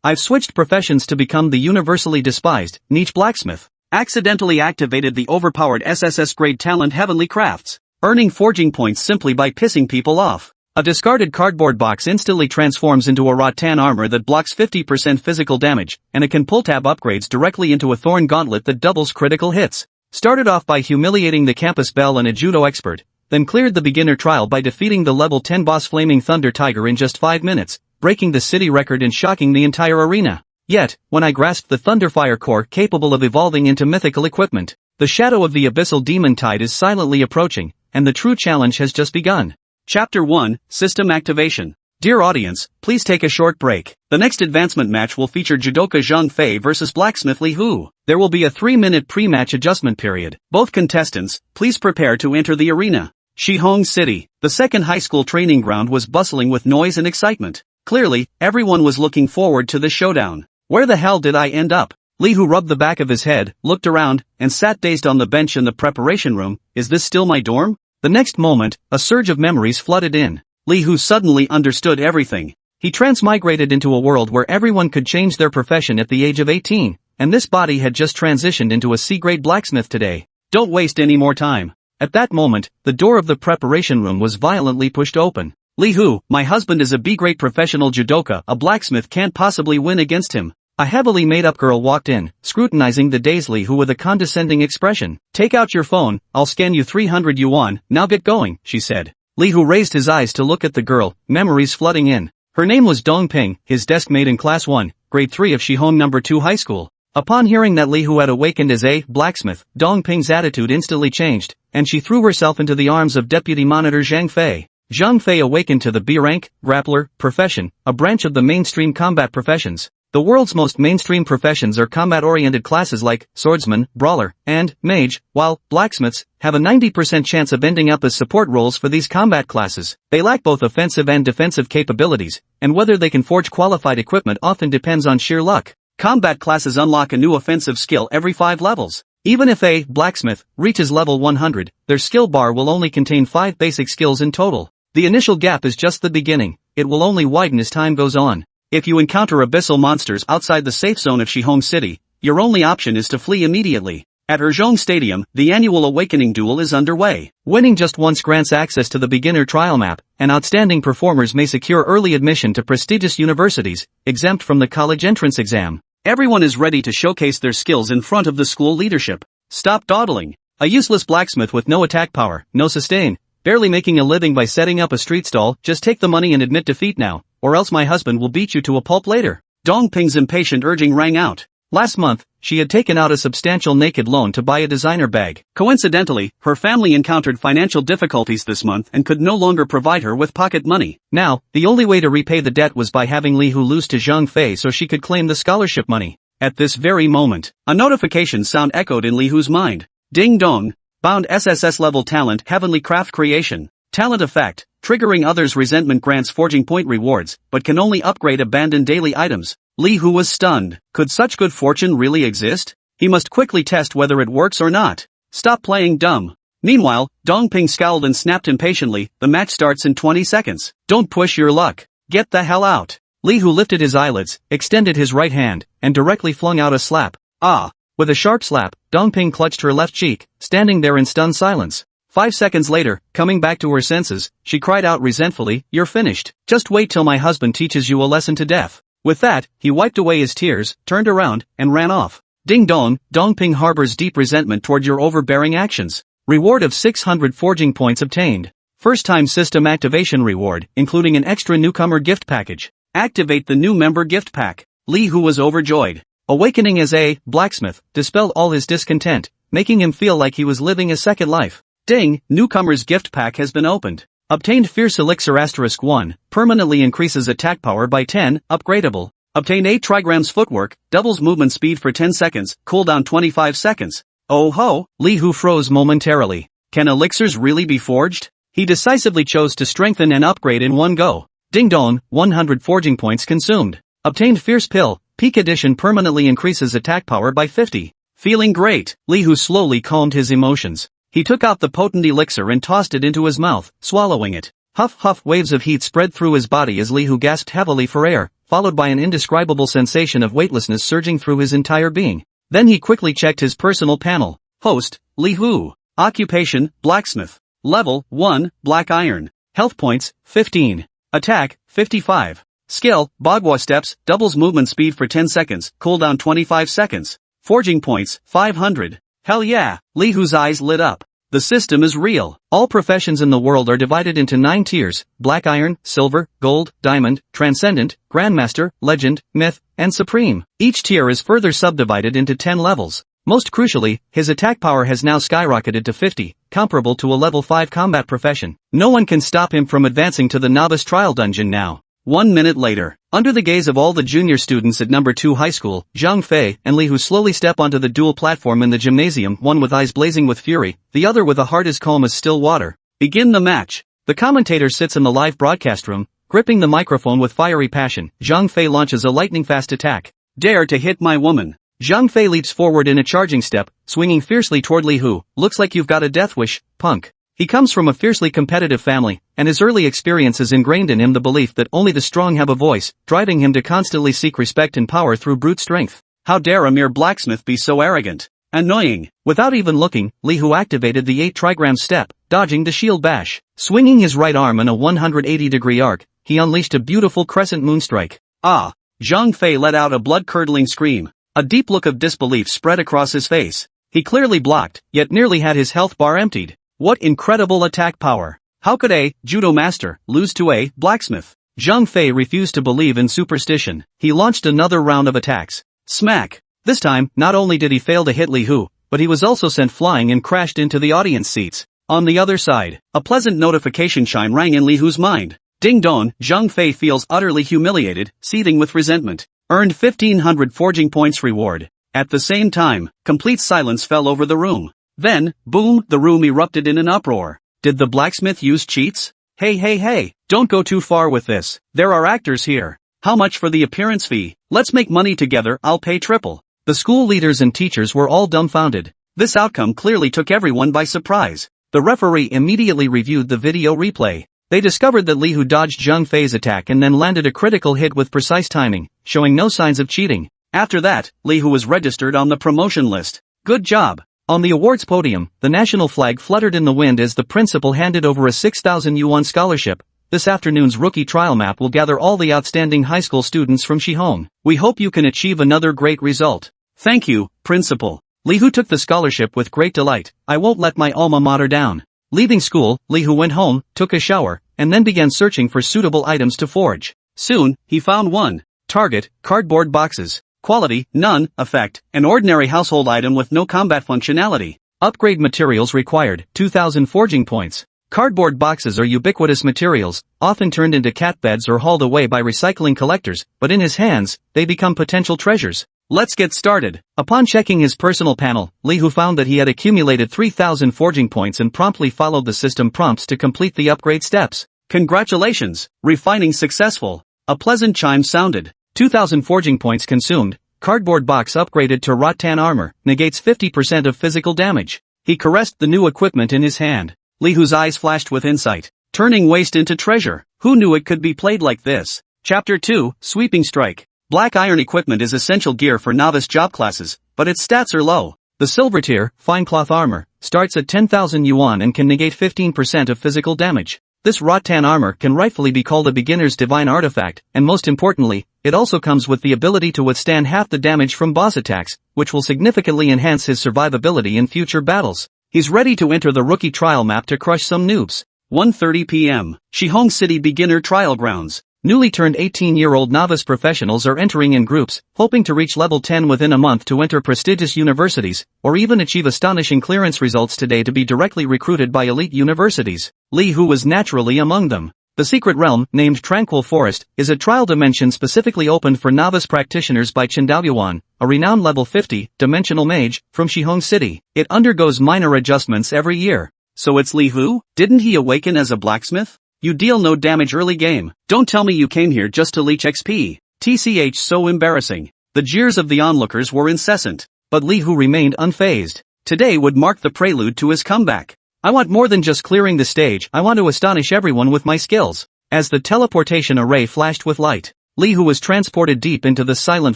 I've switched professions to become the universally despised, niche blacksmith. Accidentally activated the overpowered SSS grade talent Heavenly Crafts, earning forging points simply by pissing people off. A discarded cardboard box instantly transforms into a rattan armor that blocks 50% physical damage, and it can pull tab upgrades directly into a thorn gauntlet that doubles critical hits. Started off by humiliating the campus belle and a judo expert, then cleared the beginner trial by defeating the level 10 boss Flaming Thunder Tiger in just 5 minutes, breaking the city record and shocking the entire arena. Yet, when I grasped the Thunderfire Core capable of evolving into mythical equipment, the shadow of the Abyssal Demon Tide is silently approaching, and the true challenge has just begun. Chapter 1, System Activation. Dear audience, please take a short break. The next advancement match will feature judoka Zhang Fei versus blacksmith Li Hu. There will be a 3-minute pre-match adjustment period. Both contestants, please prepare to enter the arena. Shihong City, the second high school training ground, was bustling with noise and excitement. Clearly, everyone was looking forward to the showdown. Where the hell did I end up? Li Hu rubbed the back of his head, looked around, and sat dazed on the bench in the preparation room. Is this still my dorm? The next moment, a surge of memories flooded in. Li Hu suddenly understood everything. He transmigrated into a world where everyone could change their profession at the age of 18, and this body had just transitioned into a C-grade blacksmith today. Don't waste any more time. At that moment, the door of the preparation room was violently pushed open. Li Hu, my husband is a B-grade professional judoka, a blacksmith can't possibly win against him. A heavily made-up girl walked in, scrutinizing the dazed Li Hu with a condescending expression. Take out your phone, I'll scan you 300 yuan, now get going, she said. Li Hu raised his eyes to look at the girl, memories flooding in. Her name was Dong Ping, his desk mate in Class 1, Grade 3 of Shihong No. 2 High School. Upon hearing that Li Hu had awakened as a blacksmith, Dong Ping's attitude instantly changed, and she threw herself into the arms of Deputy Monitor Zhang Fei. Zhang Fei awakened to the B-rank, grappler, profession, a branch of the mainstream combat professions. The world's most mainstream professions are combat-oriented classes like swordsman, brawler, and mage, while blacksmiths have a 90% chance of ending up as support roles for these combat classes. They lack both offensive and defensive capabilities, and whether they can forge qualified equipment often depends on sheer luck. Combat classes unlock a new offensive skill every 5 levels. Even if a blacksmith reaches level 100, their skill bar will only contain 5 basic skills in total. The initial gap is just the beginning. It will only widen as time goes on. If you encounter abyssal monsters outside the safe zone of Shihong City, your only option is to flee immediately. At Herzhong Stadium, the annual Awakening Duel is underway. Winning just once grants access to the beginner trial map, and outstanding performers may secure early admission to prestigious universities, exempt from the college entrance exam. Everyone is ready to showcase their skills in front of the school leadership. Stop dawdling. A useless blacksmith with no attack power, no sustain, barely making a living by setting up a street stall, just take the money and admit defeat now, or else my husband will beat you to a pulp later. Dong Ping's impatient urging rang out. Last month, she had taken out a substantial naked loan to buy a designer bag. Coincidentally, her family encountered financial difficulties this month and could no longer provide her with pocket money. Now, the only way to repay the debt was by having Li Hu lose to Zhang Fei so she could claim the scholarship money. At this very moment, a notification sound echoed in Li Hu's mind. Ding dong. Bound SSS level talent Heavenly Craft Creation. Talent effect. Triggering others' resentment grants forging point rewards, but can only upgrade abandoned daily items. Li Hu was stunned. Could such good fortune really exist? He must quickly test whether it works or not. Stop playing dumb. Meanwhile, Dong Ping scowled and snapped impatiently. The match starts in 20 seconds. Don't push your luck. Get the hell out. Li Hu lifted his eyelids, extended his right hand, and directly flung out a slap. Ah! With a sharp slap, Dong Ping clutched her left cheek, standing there in stunned silence. 5 seconds later, coming back to her senses, she cried out resentfully, "You're finished. Just wait till my husband teaches you a lesson to death." With that, he wiped away his tears, turned around, and ran off. Ding dong, Dong Ping harbors deep resentment toward your overbearing actions. Reward of 600 forging points obtained. First-time system activation reward, including an extra newcomer gift package. Activate the new member gift pack. Li Hu was overjoyed. Awakening as a blacksmith dispelled all his discontent, making him feel like he was living a second life. Ding, newcomer's gift pack has been opened. Obtained Fierce Elixir *1, permanently increases attack power by 10, upgradable. Obtained 8 trigrams footwork, doubles movement speed for 10 seconds, cooldown 25 seconds. Oh ho, Li Hu froze momentarily. Can elixirs really be forged? He decisively chose to strengthen and upgrade in one go. Ding dong, 100 forging points consumed. Obtained Fierce Pill, Peak Edition permanently increases attack power by 50. Feeling great, Li Hu slowly calmed his emotions. He took out the potent elixir and tossed it into his mouth, swallowing it. Huff huff, waves of heat spread through his body as Li Hu gasped heavily for air, followed by an indescribable sensation of weightlessness surging through his entire being. Then he quickly checked his personal panel. Host, Li Hu. Occupation, blacksmith. Level, 1, black iron. Health points, 15. Attack, 55. Skill, Bagua steps, doubles movement speed for 10 seconds, cooldown 25 seconds. Forging points, 500. Hell yeah, Li Hu's eyes lit up. The system is real. All professions in the world are divided into 9 tiers: black iron, silver, gold, diamond, transcendent, grandmaster, legend, myth, and supreme. Each tier is further subdivided into 10 levels. Most crucially, his attack power has now skyrocketed to 50, comparable to a level 5 combat profession. No one can stop him from advancing to the novice trial dungeon now. 1 minute later, under the gaze of all the junior students at number 2 high school, Zhang Fei and Li Hu slowly step onto the dual platform in the gymnasium, one with eyes blazing with fury, the other with a heart as calm as still water. Begin the match. The commentator sits in the live broadcast room, gripping the microphone with fiery passion. Zhang Fei launches a lightning-fast attack. Dare to hit my woman. Zhang Fei leaps forward in a charging step, swinging fiercely toward Li Hu. Looks like you've got a death wish, punk. He comes from a fiercely competitive family, and his early experience has ingrained in him the belief that only the strong have a voice, driving him to constantly seek respect and power through brute strength. How dare a mere blacksmith be so arrogant? Annoying. Without even looking, Li Hu activated the 8 trigram step, dodging the shield bash. Swinging his right arm in a 180-degree arc, he unleashed a beautiful crescent moonstrike. Ah! Zhang Fei let out a blood-curdling scream. A deep look of disbelief spread across his face. He clearly blocked, yet nearly had his health bar emptied. What incredible attack power! How could a judo master lose to a blacksmith? Zhang Fei refused to believe in superstition. He launched another round of attacks. Smack! This time, not only did he fail to hit Li Hu, but he was also sent flying and crashed into the audience seats. On the other side, a pleasant notification chime rang in Li Hu's mind. Ding dong, Zhang Fei feels utterly humiliated, seething with resentment. Earned 1500 forging points reward. At the same time, complete silence fell over the room. Then, boom, the room erupted in an uproar. Did the blacksmith use cheats? Hey, don't go too far with this. There are actors here. How much for the appearance fee? Let's make money together, I'll pay triple. The school leaders and teachers were all dumbfounded. This outcome clearly took everyone by surprise. The referee immediately reviewed the video replay. They discovered that Li Hu dodged Zhang Fei's attack and then landed a critical hit with precise timing, showing no signs of cheating. After that, Li Hu was registered on the promotion list. Good job. On the awards podium, the national flag fluttered in the wind as the principal handed over a 6,000 yuan scholarship. This afternoon's rookie trial map will gather all the outstanding high school students from Shihong. We hope you can achieve another great result. Thank you, principal. Li Hu took the scholarship with great delight. I won't let my alma mater down. Leaving school, Li Hu went home, took a shower, and then began searching for suitable items to forge. Soon, he found one. Target, cardboard boxes. Quality, none. Effect, an ordinary household item with no combat functionality. Upgrade materials required, 2,000 forging points. Cardboard boxes are ubiquitous materials, often turned into cat beds or hauled away by recycling collectors, but in his hands, they become potential treasures. Let's get started. Upon checking his personal panel, Li Hu found that he had accumulated 3,000 forging points and promptly followed the system prompts to complete the upgrade steps. Congratulations! Refining successful. A pleasant chime sounded. 2,000 forging points consumed. Cardboard box upgraded to rattan armor, negates 50% of physical damage. He caressed the new equipment in his hand. Li Hu's eyes flashed with insight. Turning waste into treasure. Who knew it could be played like this? Chapter 2, Sweeping Strike. Black iron equipment is essential gear for novice job classes, but its stats are low. The silver tier, fine cloth armor, starts at 10,000 yuan and can negate 15% of physical damage. This rattan armor can rightfully be called a beginner's divine artifact, and most importantly, it also comes with the ability to withstand half the damage from boss attacks, which will significantly enhance his survivability in future battles. He's ready to enter the rookie trial map to crush some noobs. 1:30 p.m. Shihong City Beginner Trial Grounds. Newly turned 18-year-old novice professionals are entering in groups, hoping to reach level 10 within a month to enter prestigious universities, or even achieve astonishing clearance results today to be directly recruited by elite universities. Li Hu was naturally among them. The secret realm, named Tranquil Forest, is a trial dimension specifically opened for novice practitioners by Qindao Yuan, a renowned level 50, dimensional mage, from Shihong City. It undergoes minor adjustments every year. So it's Li Hu? Didn't he awaken as a blacksmith? You deal no damage early game. Don't tell me you came here just to leech XP. TCH, so embarrassing. The jeers of the onlookers were incessant. But Li Hu remained unfazed. Today would mark the prelude to his comeback. I want more than just clearing the stage, I want to astonish everyone with my skills. As the teleportation array flashed with light, Li Hu was transported deep into the silent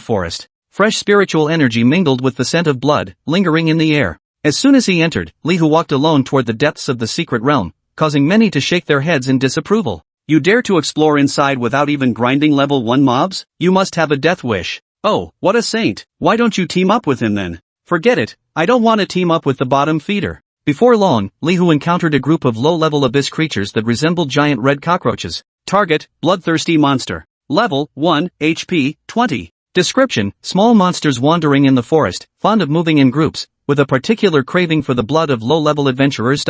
forest. Fresh spiritual energy mingled with the scent of blood, lingering in the air. As soon as he entered, Li Hu walked alone toward the depths of the secret realm, causing many to shake their heads in disapproval. You dare to explore inside without even grinding level 1 mobs? You must have a death wish. Oh, what a saint. Why don't you team up with him then? Forget it, I don't want to team up with the bottom feeder. Before long, Li Hu encountered a group of low-level abyss creatures that resembled giant red cockroaches. Target, bloodthirsty monster. Level, 1, HP, 20. Description, small monsters wandering in the forest, fond of moving in groups, with a particular craving for the blood of low-level adventurers.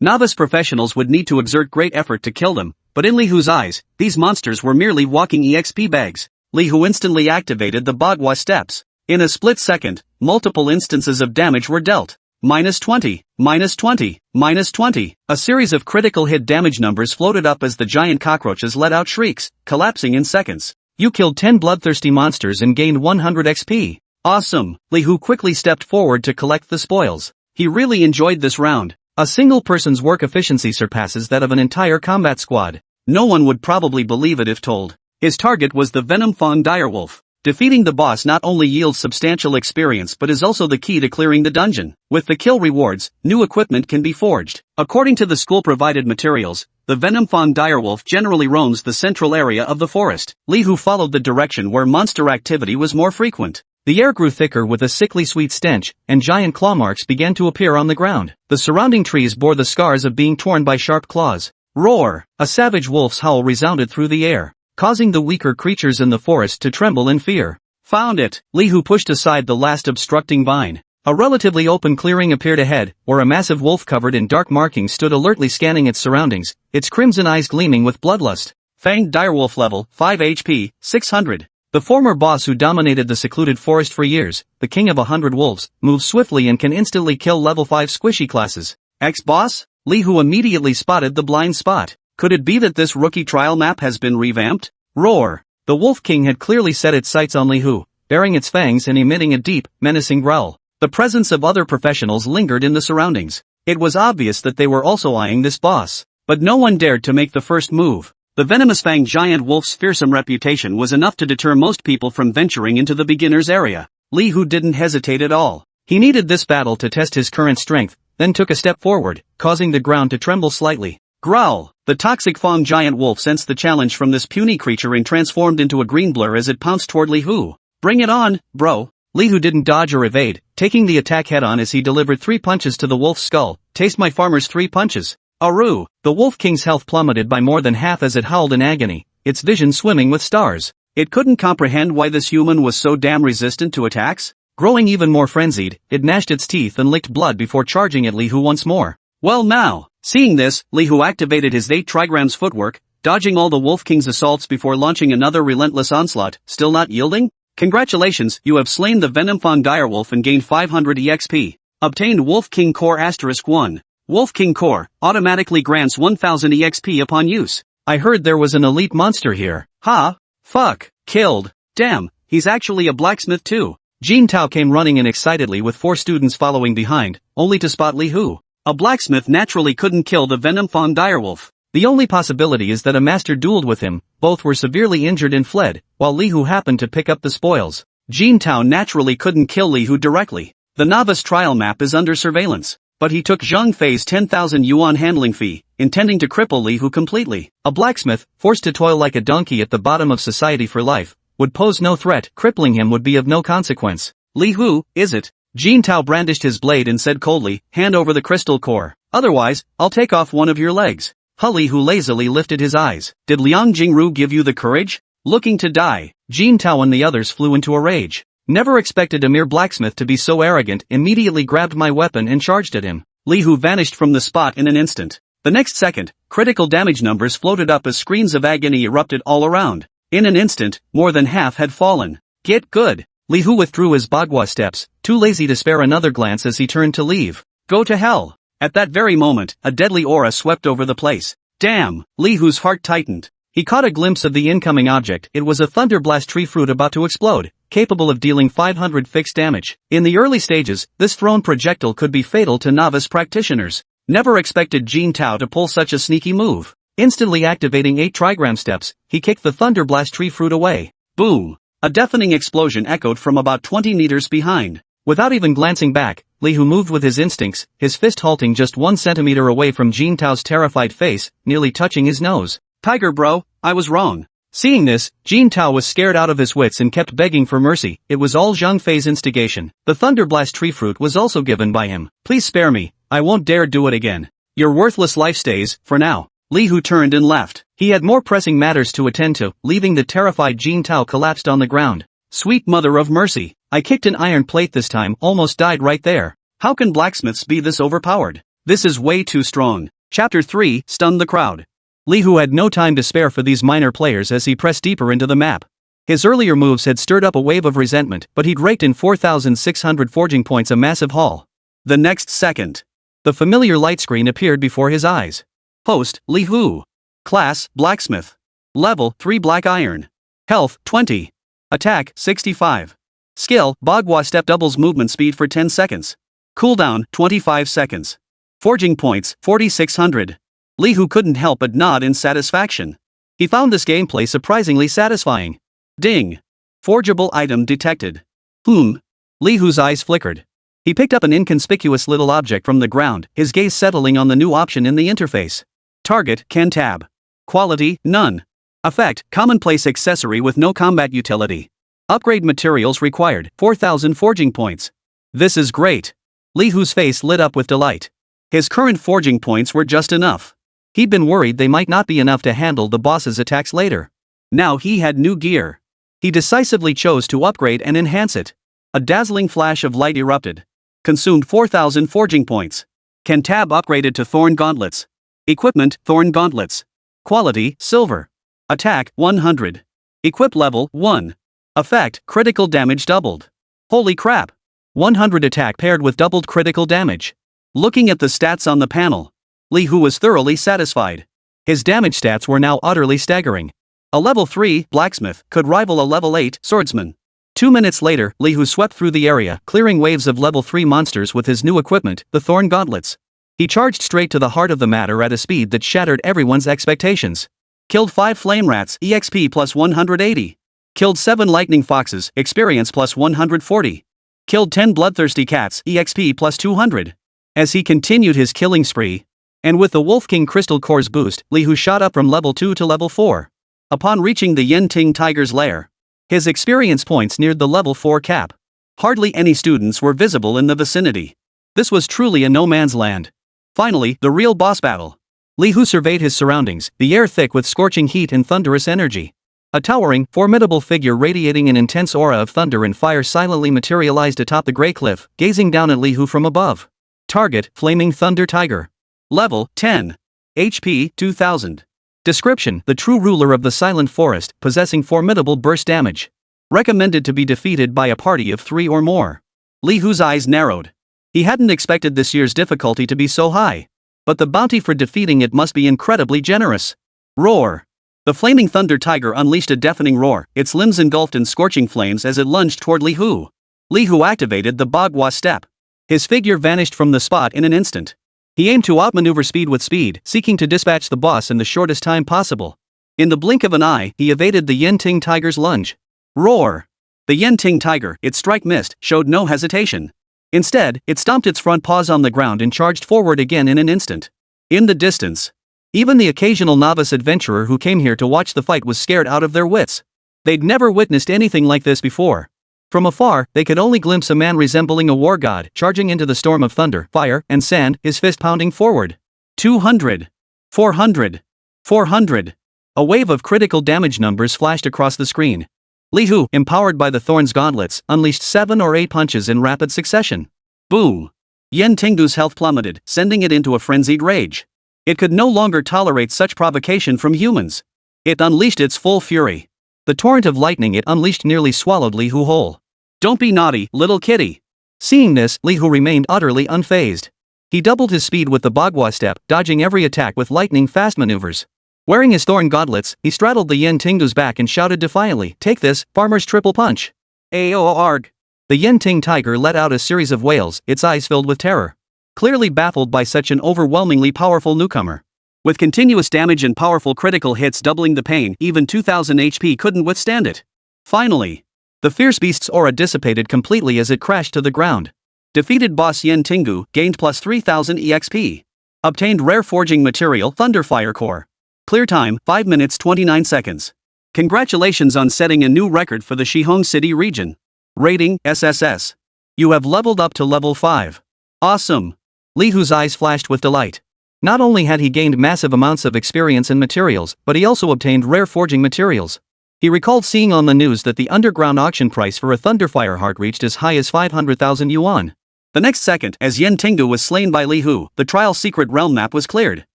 Novice professionals would need to exert great effort to kill them, but in Li Hu's eyes, these monsters were merely walking EXP bags. Li Hu instantly activated the Bagua steps. In a split second, multiple instances of damage were dealt. -20, -20, -20. A series of critical hit damage numbers floated up as the giant cockroaches let out shrieks, collapsing in seconds. You killed 10 bloodthirsty monsters and gained 100 XP. Awesome. Li Hu quickly stepped forward to collect the spoils. He really enjoyed this round. A single person's work efficiency surpasses that of an entire combat squad. No one would probably believe it if told. His target was the Venom Fang Direwolf. Defeating the boss not only yields substantial experience but is also the key to clearing the dungeon. With the kill rewards, new equipment can be forged. According to the school-provided materials, the Venom Fang Direwolf generally roams the central area of the forest. Li Hu followed the direction where monster activity was more frequent. The air grew thicker with a sickly sweet stench, and giant claw marks began to appear on the ground. The surrounding trees bore the scars of being torn by sharp claws. Roar! A savage wolf's howl resounded through the air, causing the weaker creatures in the forest to tremble in fear. Found it! Li Hu pushed aside the last obstructing vine. A relatively open clearing appeared ahead, where a massive wolf covered in dark markings stood alertly scanning its surroundings, its crimson eyes gleaming with bloodlust. Fanged Direwolf level, 5 HP, 600. The former boss who dominated the secluded forest for years, the king of 100 wolves, moves swiftly and can instantly kill level 5 squishy classes. Ex-boss? Li Hu immediately spotted the blind spot. Could it be that this rookie trial map has been revamped? Roar! The Wolf King had clearly set its sights on Li Hu, baring its fangs and emitting a deep, menacing growl. The presence of other professionals lingered in the surroundings. It was obvious that they were also eyeing this boss. But no one dared to make the first move. The venomous fanged giant wolf's fearsome reputation was enough to deter most people from venturing into the beginner's area. Li Hu didn't hesitate at all. He needed this battle to test his current strength, then took a step forward, causing the ground to tremble slightly. Growl! The toxic Fang giant wolf sensed the challenge from this puny creature and transformed into a green blur as it pounced toward Li Hu. Bring it on, bro! Li Hu didn't dodge or evade, taking the attack head-on as he delivered 3 punches to the wolf's skull. Taste my farmer's 3 punches. Aru! The Wolf King's health plummeted by more than half as it howled in agony, its vision swimming with stars. It couldn't comprehend why this human was so damn resistant to attacks. Growing even more frenzied, it gnashed its teeth and licked blood before charging at Li Hu once more. Well now! Seeing this, Li Hu activated his 8 trigrams footwork, dodging all the Wolf King's assaults before launching another relentless onslaught. Still not yielding? Congratulations, you have slain the Venom Fang Direwolf and gained 500 EXP. Obtained Wolf King Core *1. Wolf King Core automatically grants 1000 EXP upon use. I heard there was an elite monster here. Ha! Fuck! Killed! Damn, he's actually a blacksmith too. Jin Tao came running in excitedly with 4 students following behind, only to spot Li Hu. A blacksmith naturally couldn't kill the Venom Fang Direwolf. The only possibility is that a master dueled with him. Both were severely injured and fled, while Li Hu happened to pick up the spoils. Jin Tao naturally couldn't kill Li Hu directly. The novice trial map is under surveillance. But he took Zhang Fei's 10,000 yuan handling fee, intending to cripple Li Hu completely. A blacksmith, forced to toil like a donkey at the bottom of society for life, would pose no threat. Crippling him would be of no consequence. Li Hu, is it? Jin Tao brandished his blade and said coldly, hand over the crystal core. Otherwise, I'll take off one of your legs. Li Hu lazily lifted his eyes. Did Liang Jingru give you the courage? Looking to die. Jin Tao and the others flew into a rage. Never expected a mere blacksmith to be so arrogant. Immediately grabbed my weapon and charged at him. Li Hu vanished from the spot in an instant. The next second, critical damage numbers floated up as screams of agony erupted all around. In an instant, more than half had fallen. Get good. Li Hu withdrew his Bagua steps, too lazy to spare another glance as he turned to leave. Go to hell. At that very moment, a deadly aura swept over the place. Damn! Li Hu's heart tightened. He caught a glimpse of the incoming object. It was a thunderblast tree fruit about to explode, capable of dealing 500 fixed damage. In the early stages, this thrown projectile could be fatal to novice practitioners. Never expected Jin Tao to pull such a sneaky move. Instantly activating 8 trigram steps, he kicked the Thunderblast tree fruit away. Boom! A deafening explosion echoed from about 20 meters behind. Without even glancing back, Li Hu moved with his instincts, his fist halting just 1 centimeter away from Jin Tao's terrified face, nearly touching his nose. Tiger bro, I was wrong. Seeing this, Jin Tao was scared out of his wits and kept begging for mercy. It was all Zhang Fei's instigation. The Thunderblast tree fruit was also given by him. Please spare me, I won't dare do it again. Your worthless life stays, for now. Li Hu turned and left. He had more pressing matters to attend to, leaving the terrified Jin Tao collapsed on the ground. Sweet mother of mercy, I kicked an iron plate this time, almost died right there. How can blacksmiths be this overpowered? This is way too strong. Chapter 3, Stunned the crowd. Li Hu had no time to spare for these minor players as he pressed deeper into the map. His earlier moves had stirred up a wave of resentment, but he'd raked in 4,600 forging points, a massive haul. The next second, the familiar light screen appeared before his eyes. Host, Li Hu. Class, Blacksmith. Level, 3 Black Iron. Health, 20. Attack, 65. Skill, Bagua Step doubles movement speed for 10 seconds. Cooldown, 25 seconds. Forging points, 4,600. Li Hu couldn't help but nod in satisfaction. He found this gameplay surprisingly satisfying. Ding! Forgeable item detected. Li Hu's eyes flickered. He picked up an inconspicuous little object from the ground, his gaze settling on the new option in the interface. Target, can tab. Quality, none. Effect, commonplace accessory with no combat utility. Upgrade materials required, 4,000 forging points. This is great. Li Hu's face lit up with delight. His current forging points were just enough. He'd been worried they might not be enough to handle the boss's attacks later. Now he had new gear. He decisively chose to upgrade and enhance it. A dazzling flash of light erupted. Consumed 4,000 forging points. Can tab upgraded to thorn gauntlets. Equipment, thorn gauntlets. Quality, silver. Attack, 100. Equip level, 1. Effect, critical damage doubled. Holy crap! 100 attack paired with doubled critical damage. Looking at the stats on the panel, Li Hu was thoroughly satisfied. His damage stats were now utterly staggering. A level 3 blacksmith could rival a level 8 swordsman. 2 minutes later, Li Hu swept through the area, clearing waves of level 3 monsters with his new equipment, the thorn gauntlets. He charged straight to the heart of the matter at a speed that shattered everyone's expectations. Killed 5 flame rats, EXP plus 180. Killed 7 lightning foxes, experience plus 140. Killed 10 bloodthirsty cats, EXP plus 200. As he continued his killing spree, and with the Wolf King Crystal Core's boost, Li Hu shot up from level 2 to level 4. Upon reaching the Yenting Tiger's lair, his experience points neared the level 4 cap. Hardly any students were visible in the vicinity. This was truly a no man's land. Finally, the real boss battle. Li Hu surveyed his surroundings, the air thick with scorching heat and thunderous energy. A towering, formidable figure radiating an intense aura of thunder and fire silently materialized atop the gray cliff, gazing down at Li Hu from above. Target, Flaming Thunder Tiger. Level, 10. HP, 2000. Description, the true ruler of the Silent Forest, possessing formidable burst damage. Recommended to be defeated by a party of 3 or more. Li Hu's eyes narrowed. He hadn't expected this year's difficulty to be so high. But the bounty for defeating it must be incredibly generous. Roar! The Flaming Thunder Tiger unleashed a deafening roar, its limbs engulfed in scorching flames as it lunged toward Li Hu. Li Hu activated the Bagua step. His figure vanished from the spot in an instant. He aimed to outmaneuver speed with speed, seeking to dispatch the boss in the shortest time possible. In the blink of an eye, he evaded the Yenting Tiger's lunge. Roar! The Yenting Tiger, its strike missed, showed no hesitation. Instead, it stomped its front paws on the ground and charged forward again in an instant. In the distance, even the occasional novice adventurer who came here to watch the fight was scared out of their wits. They'd never witnessed anything like this before. From afar, they could only glimpse a man resembling a war god charging into the storm of thunder, fire, and sand, his fist pounding forward. 200. 400. 400. A wave of critical damage numbers flashed across the screen. Li Hu, empowered by the Thorn's gauntlets, unleashed 7 or 8 punches in rapid succession. Boom! Yen Tingdu's health plummeted, sending it into a frenzied rage. It could no longer tolerate such provocation from humans. It unleashed its full fury. The torrent of lightning it unleashed nearly swallowed Li Hu whole. Don't be naughty, little kitty. Seeing this, Li Hu remained utterly unfazed. He doubled his speed with the Bagua step, dodging every attack with lightning-fast maneuvers. Wearing his thorn gauntlets, he straddled the Yen Tingdu's back and shouted defiantly, "Take this, farmer's triple punch!" Aoarg! The Yenting Tiger let out a series of wails, its eyes filled with terror. Clearly baffled by such an overwhelmingly powerful newcomer. With continuous damage and powerful critical hits doubling the pain, even 2000 HP couldn't withstand it. Finally, the fierce beast's aura dissipated completely as it crashed to the ground. Defeated boss Yen Tingu, gained plus 3000 EXP. Obtained rare forging material Thunderfire Core. Clear time, 5 minutes 29 seconds. Congratulations on setting a new record for the Shihong City region. Rating, SSS. You have leveled up to level 5. Awesome. Li Hu's eyes flashed with delight. Not only had he gained massive amounts of experience and materials, but he also obtained rare forging materials. He recalled seeing on the news that the underground auction price for a Thunderfire heart reached as high as 500,000 yuan. The next second, as Yen Tingu was slain by Li Hu, the trial secret realm map was cleared.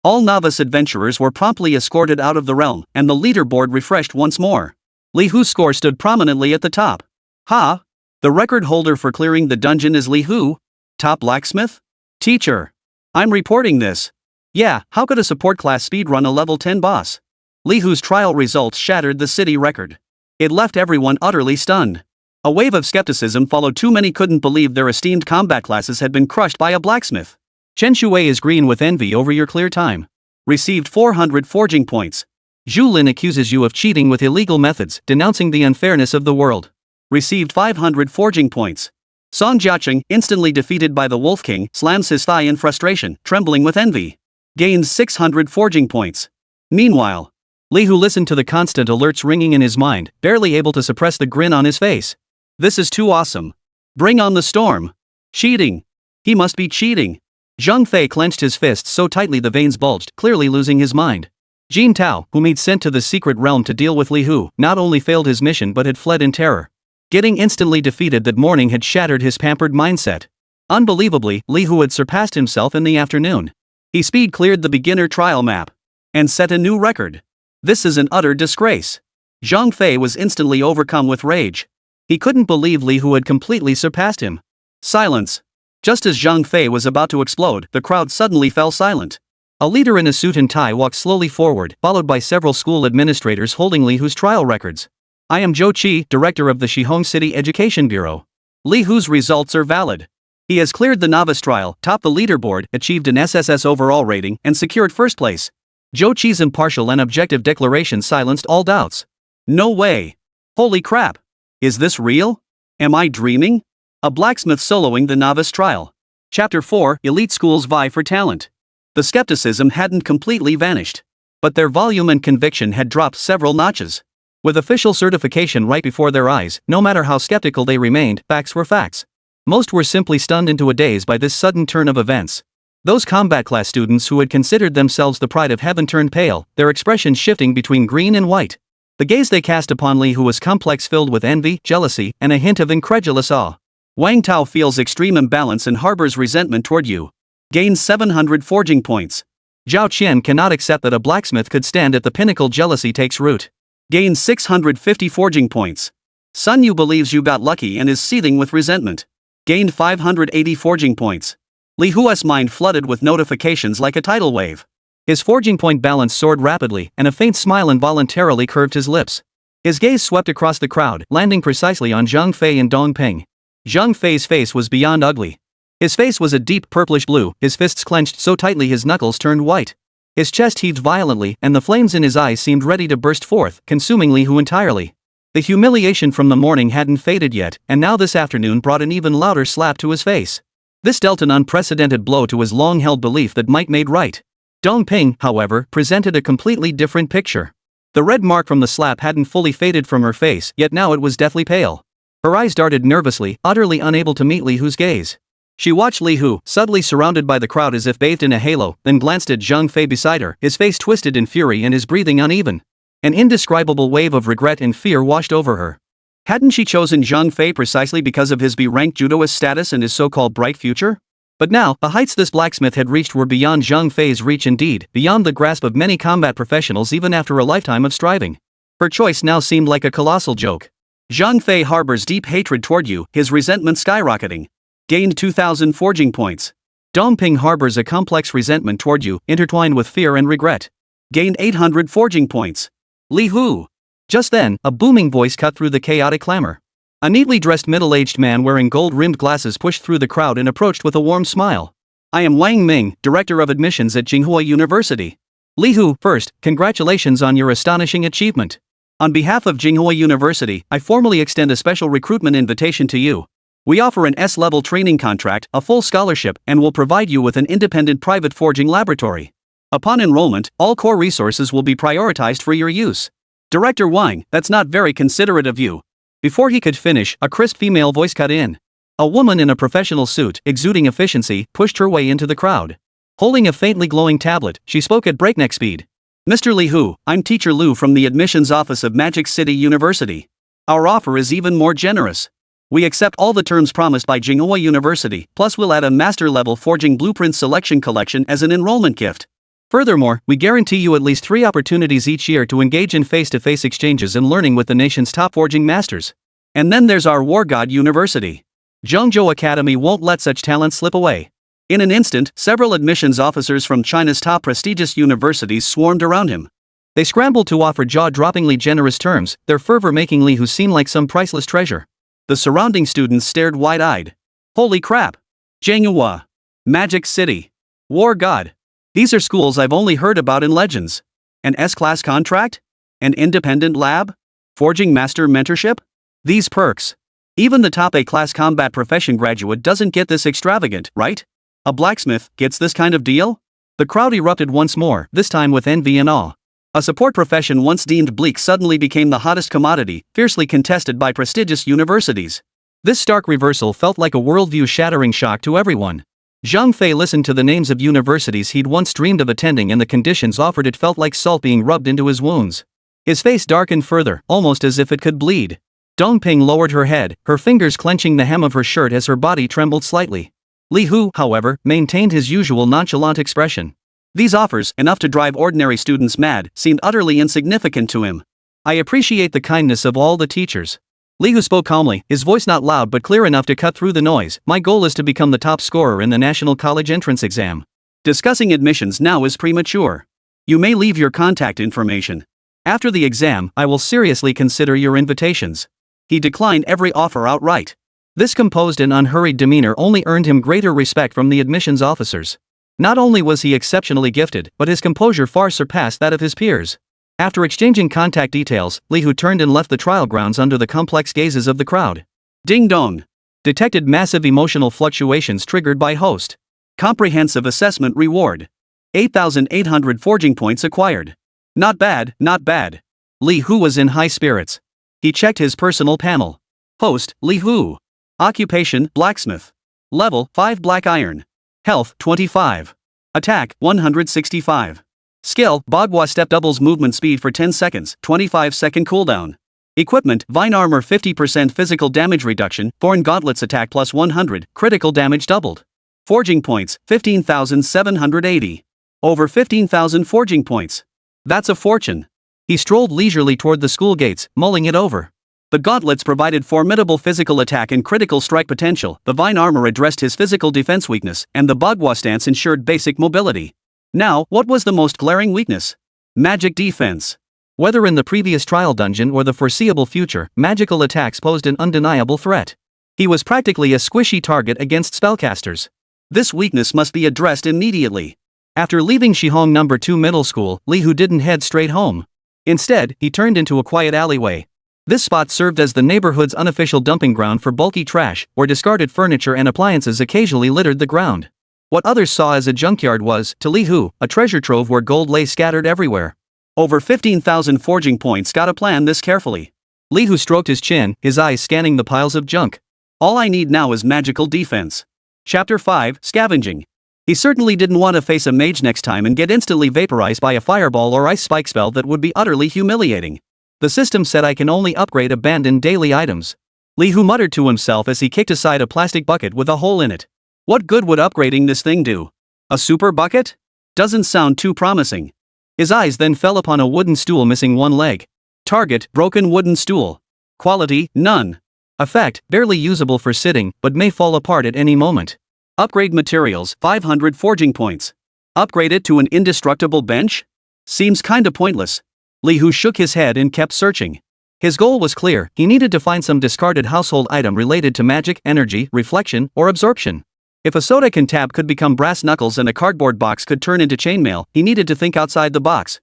All novice adventurers were promptly escorted out of the realm, and the leaderboard refreshed once more. Li Hu's score stood prominently at the top. Ha! The record holder for clearing the dungeon is Li Hu? Top blacksmith? Teacher. I'm reporting this. Yeah, how could a support class speedrun a level 10 boss? Li Hu's trial results shattered the city record. It left everyone utterly stunned. A wave of skepticism followed. Too many couldn't believe their esteemed combat classes had been crushed by a blacksmith. Chen Shui is green with envy over your clear time. Received 400 forging points. Zhu Lin accuses you of cheating with illegal methods, denouncing the unfairness of the world. Received 500 forging points. Song Jiaqing, instantly defeated by the Wolf King, slams his thigh in frustration, trembling with envy. Gains 600 forging points. Meanwhile, Li Hu listened to the constant alerts ringing in his mind, barely able to suppress the grin on his face. This is too awesome. Bring on the storm. Cheating. He must be cheating. Zhang Fei clenched his fists so tightly the veins bulged, clearly losing his mind. Jin Tao, whom he'd sent to the secret realm to deal with Li Hu, not only failed his mission but had fled in terror. Getting instantly defeated that morning had shattered his pampered mindset. Unbelievably, Li Hu had surpassed himself in the afternoon. He speed cleared the beginner trial map. And set a new record. This is an utter disgrace. Zhang Fei was instantly overcome with rage. He couldn't believe Li Hu had completely surpassed him. Silence. Just as Zhang Fei was about to explode, the crowd suddenly fell silent. A leader in a suit and tie walked slowly forward, followed by several school administrators holding Li Hu's trial records. I am Zhou Qi, director of the Shihong City Education Bureau. Li Hu's results are valid. He has cleared the novice trial, topped the leaderboard, achieved an SSS overall rating, and secured first place. Zhou Qi's impartial and objective declaration silenced all doubts. No way. Holy crap. Is this real? Am I dreaming? A blacksmith soloing the novice trial. Chapter 4, Elite Schools Vie for Talent. The skepticism hadn't completely vanished. But their volume and conviction had dropped several notches. With official certification right before their eyes, no matter how skeptical they remained, facts were facts. Most were simply stunned into a daze by this sudden turn of events. Those combat class students who had considered themselves the pride of heaven turned pale, their expressions shifting between green and white. The gaze they cast upon Li Hu was complex, filled with envy, jealousy, and a hint of incredulous awe. Wang Tao feels extreme imbalance and harbors resentment toward you. Gains 700 forging points. Zhao Qian cannot accept that a blacksmith could stand at the pinnacle. Jealousy takes root. Gains 650 forging points. Sun Yu believes you got lucky and is seething with resentment. Gained 580 forging points. Li Hu's mind flooded with notifications like a tidal wave. His forging point balance soared rapidly, and a faint smile involuntarily curved his lips. His gaze swept across the crowd, landing precisely on Zhang Fei and Dong Ping. Zhang Fei's face was beyond ugly. His face was a deep purplish blue, his fists clenched so tightly his knuckles turned white. His chest heaved violently, and the flames in his eyes seemed ready to burst forth, consuming Li Hu entirely. The humiliation from the morning hadn't faded yet, and now this afternoon brought an even louder slap to his face. This dealt an unprecedented blow to his long-held belief that might made right. Dong Ping, however, presented a completely different picture. The red mark from the slap hadn't fully faded from her face, yet now it was deathly pale. Her eyes darted nervously, utterly unable to meet Li Hu's gaze. She watched Li Hu, subtly surrounded by the crowd as if bathed in a halo, then glanced at Zhang Fei beside her, his face twisted in fury and his breathing uneven. An indescribable wave of regret and fear washed over her. Hadn't she chosen Zhang Fei precisely because of his B-rank judoist status and his so-called bright future? But now, the heights this blacksmith had reached were beyond Zhang Fei's reach, indeed, beyond the grasp of many combat professionals even after a lifetime of striving. Her choice now seemed like a colossal joke. Zhang Fei harbors deep hatred toward you, his resentment skyrocketing. Gained 2,000 forging points. Dong Ping harbors a complex resentment toward you, intertwined with fear and regret. Gained 800 forging points. Li Hu. Just then, a booming voice cut through the chaotic clamor. A neatly dressed middle-aged man wearing gold-rimmed glasses pushed through the crowd and approached with a warm smile. I am Wang Ming, Director of Admissions at Jinghua University. Li Hu, first, congratulations on your astonishing achievement. On behalf of Jinghua University, I formally extend a special recruitment invitation to you. We offer an S-level training contract, a full scholarship, and will provide you with an independent private forging laboratory. Upon enrollment, all core resources will be prioritized for your use. Director Wang, that's not very considerate of you. Before he could finish, a crisp female voice cut in. A woman in a professional suit, exuding efficiency, pushed her way into the crowd. Holding a faintly glowing tablet, she spoke at breakneck speed. Mr. Li Hu, I'm Teacher Lu from the admissions office of Magic City University. Our offer is even more generous. We accept all the terms promised by Jinghua University, plus we'll add a master-level forging blueprint selection collection as an enrollment gift. Furthermore, we guarantee you at least 3 opportunities each year to engage in face-to-face exchanges and learning with the nation's top forging masters. And then there's our War God University. Zhengzhou Academy won't let such talent slip away. In an instant, several admissions officers from China's top prestigious universities swarmed around him. They scrambled to offer jaw-droppingly generous terms, their fervor making Li Hu seem like some priceless treasure. The surrounding students stared wide-eyed. Holy crap! Jinghua, Magic City, War God. These are schools I've only heard about in legends. An S-class contract? An independent lab? Forging master mentorship? These perks. Even the top A-class combat profession graduate doesn't get this extravagant, right? A blacksmith gets this kind of deal? The crowd erupted once more, this time with envy and awe. A support profession once deemed bleak suddenly became the hottest commodity, fiercely contested by prestigious universities. This stark reversal felt like a worldview-shattering shock to everyone. Zhang Fei listened to the names of universities he'd once dreamed of attending, and the conditions offered it felt like salt being rubbed into his wounds. His face darkened further, almost as if it could bleed. Dongping lowered her head, her fingers clenching the hem of her shirt as her body trembled slightly. Li Hu, however, maintained his usual nonchalant expression. These offers, enough to drive ordinary students mad, seemed utterly insignificant to him. I appreciate the kindness of all the teachers. Li Hu spoke calmly, his voice not loud but clear enough to cut through the noise. My goal is to become the top scorer in the National College Entrance Exam. Discussing admissions now is premature. You may leave your contact information. After the exam, I will seriously consider your invitations. He declined every offer outright. This composed and unhurried demeanor only earned him greater respect from the admissions officers. Not only was he exceptionally gifted, but his composure far surpassed that of his peers. After exchanging contact details, Li Hu turned and left the trial grounds under the complex gazes of the crowd. Ding dong. Detected massive emotional fluctuations triggered by host. Comprehensive assessment reward. 8,800 forging points acquired. Not bad, not bad. Li Hu was in high spirits. He checked his personal panel. Host, Li Hu. Occupation, blacksmith. Level, 5 black iron. Health, 25. Attack, 165. Skill, Bagua step doubles movement speed for 10 seconds, 25-second cooldown. Equipment, Vine armor 50% physical damage reduction, thorn gauntlets attack plus 100, critical damage doubled. Forging points, 15,780. Over 15,000 forging points. That's a fortune. He strolled leisurely toward the school gates, mulling it over. The gauntlets provided formidable physical attack and critical strike potential, the Vine armor addressed his physical defense weakness, and the Bagua stance ensured basic mobility. Now, what was the most glaring weakness? Magic defense. Whether in the previous trial dungeon or the foreseeable future, magical attacks posed an undeniable threat. He was practically a squishy target against spellcasters. This weakness must be addressed immediately. After leaving Shihong No. 2 Middle School, Li Hu didn't head straight home. Instead, he turned into a quiet alleyway. This spot served as the neighborhood's unofficial dumping ground for bulky trash, where discarded furniture and appliances occasionally littered the ground. What others saw as a junkyard was, to Li Hu, a treasure trove where gold lay scattered everywhere. Over 15,000 forging points. Gotta plan this carefully. Li Hu stroked his chin, his eyes scanning the piles of junk. All I need now is magical defense. Chapter 5, Scavenging. He certainly didn't want to face a mage next time and get instantly vaporized by a fireball or ice spike spell that would be utterly humiliating. The system said I can only upgrade abandoned daily items. Li Hu muttered to himself as he kicked aside a plastic bucket with a hole in it. What good would upgrading this thing do? A super bucket? Doesn't sound too promising. His eyes then fell upon a wooden stool missing one leg. Target, broken wooden stool. Quality, none. Effect, barely usable for sitting, but may fall apart at any moment. Upgrade materials, 500 forging points. Upgrade it to an indestructible bench? Seems kinda pointless. Li Hu shook his head and kept searching. His goal was clear, he needed to find some discarded household item related to magic, energy, reflection, or absorption. If a Sodakin tab could become brass knuckles and a cardboard box could turn into chainmail, he needed to think outside the box.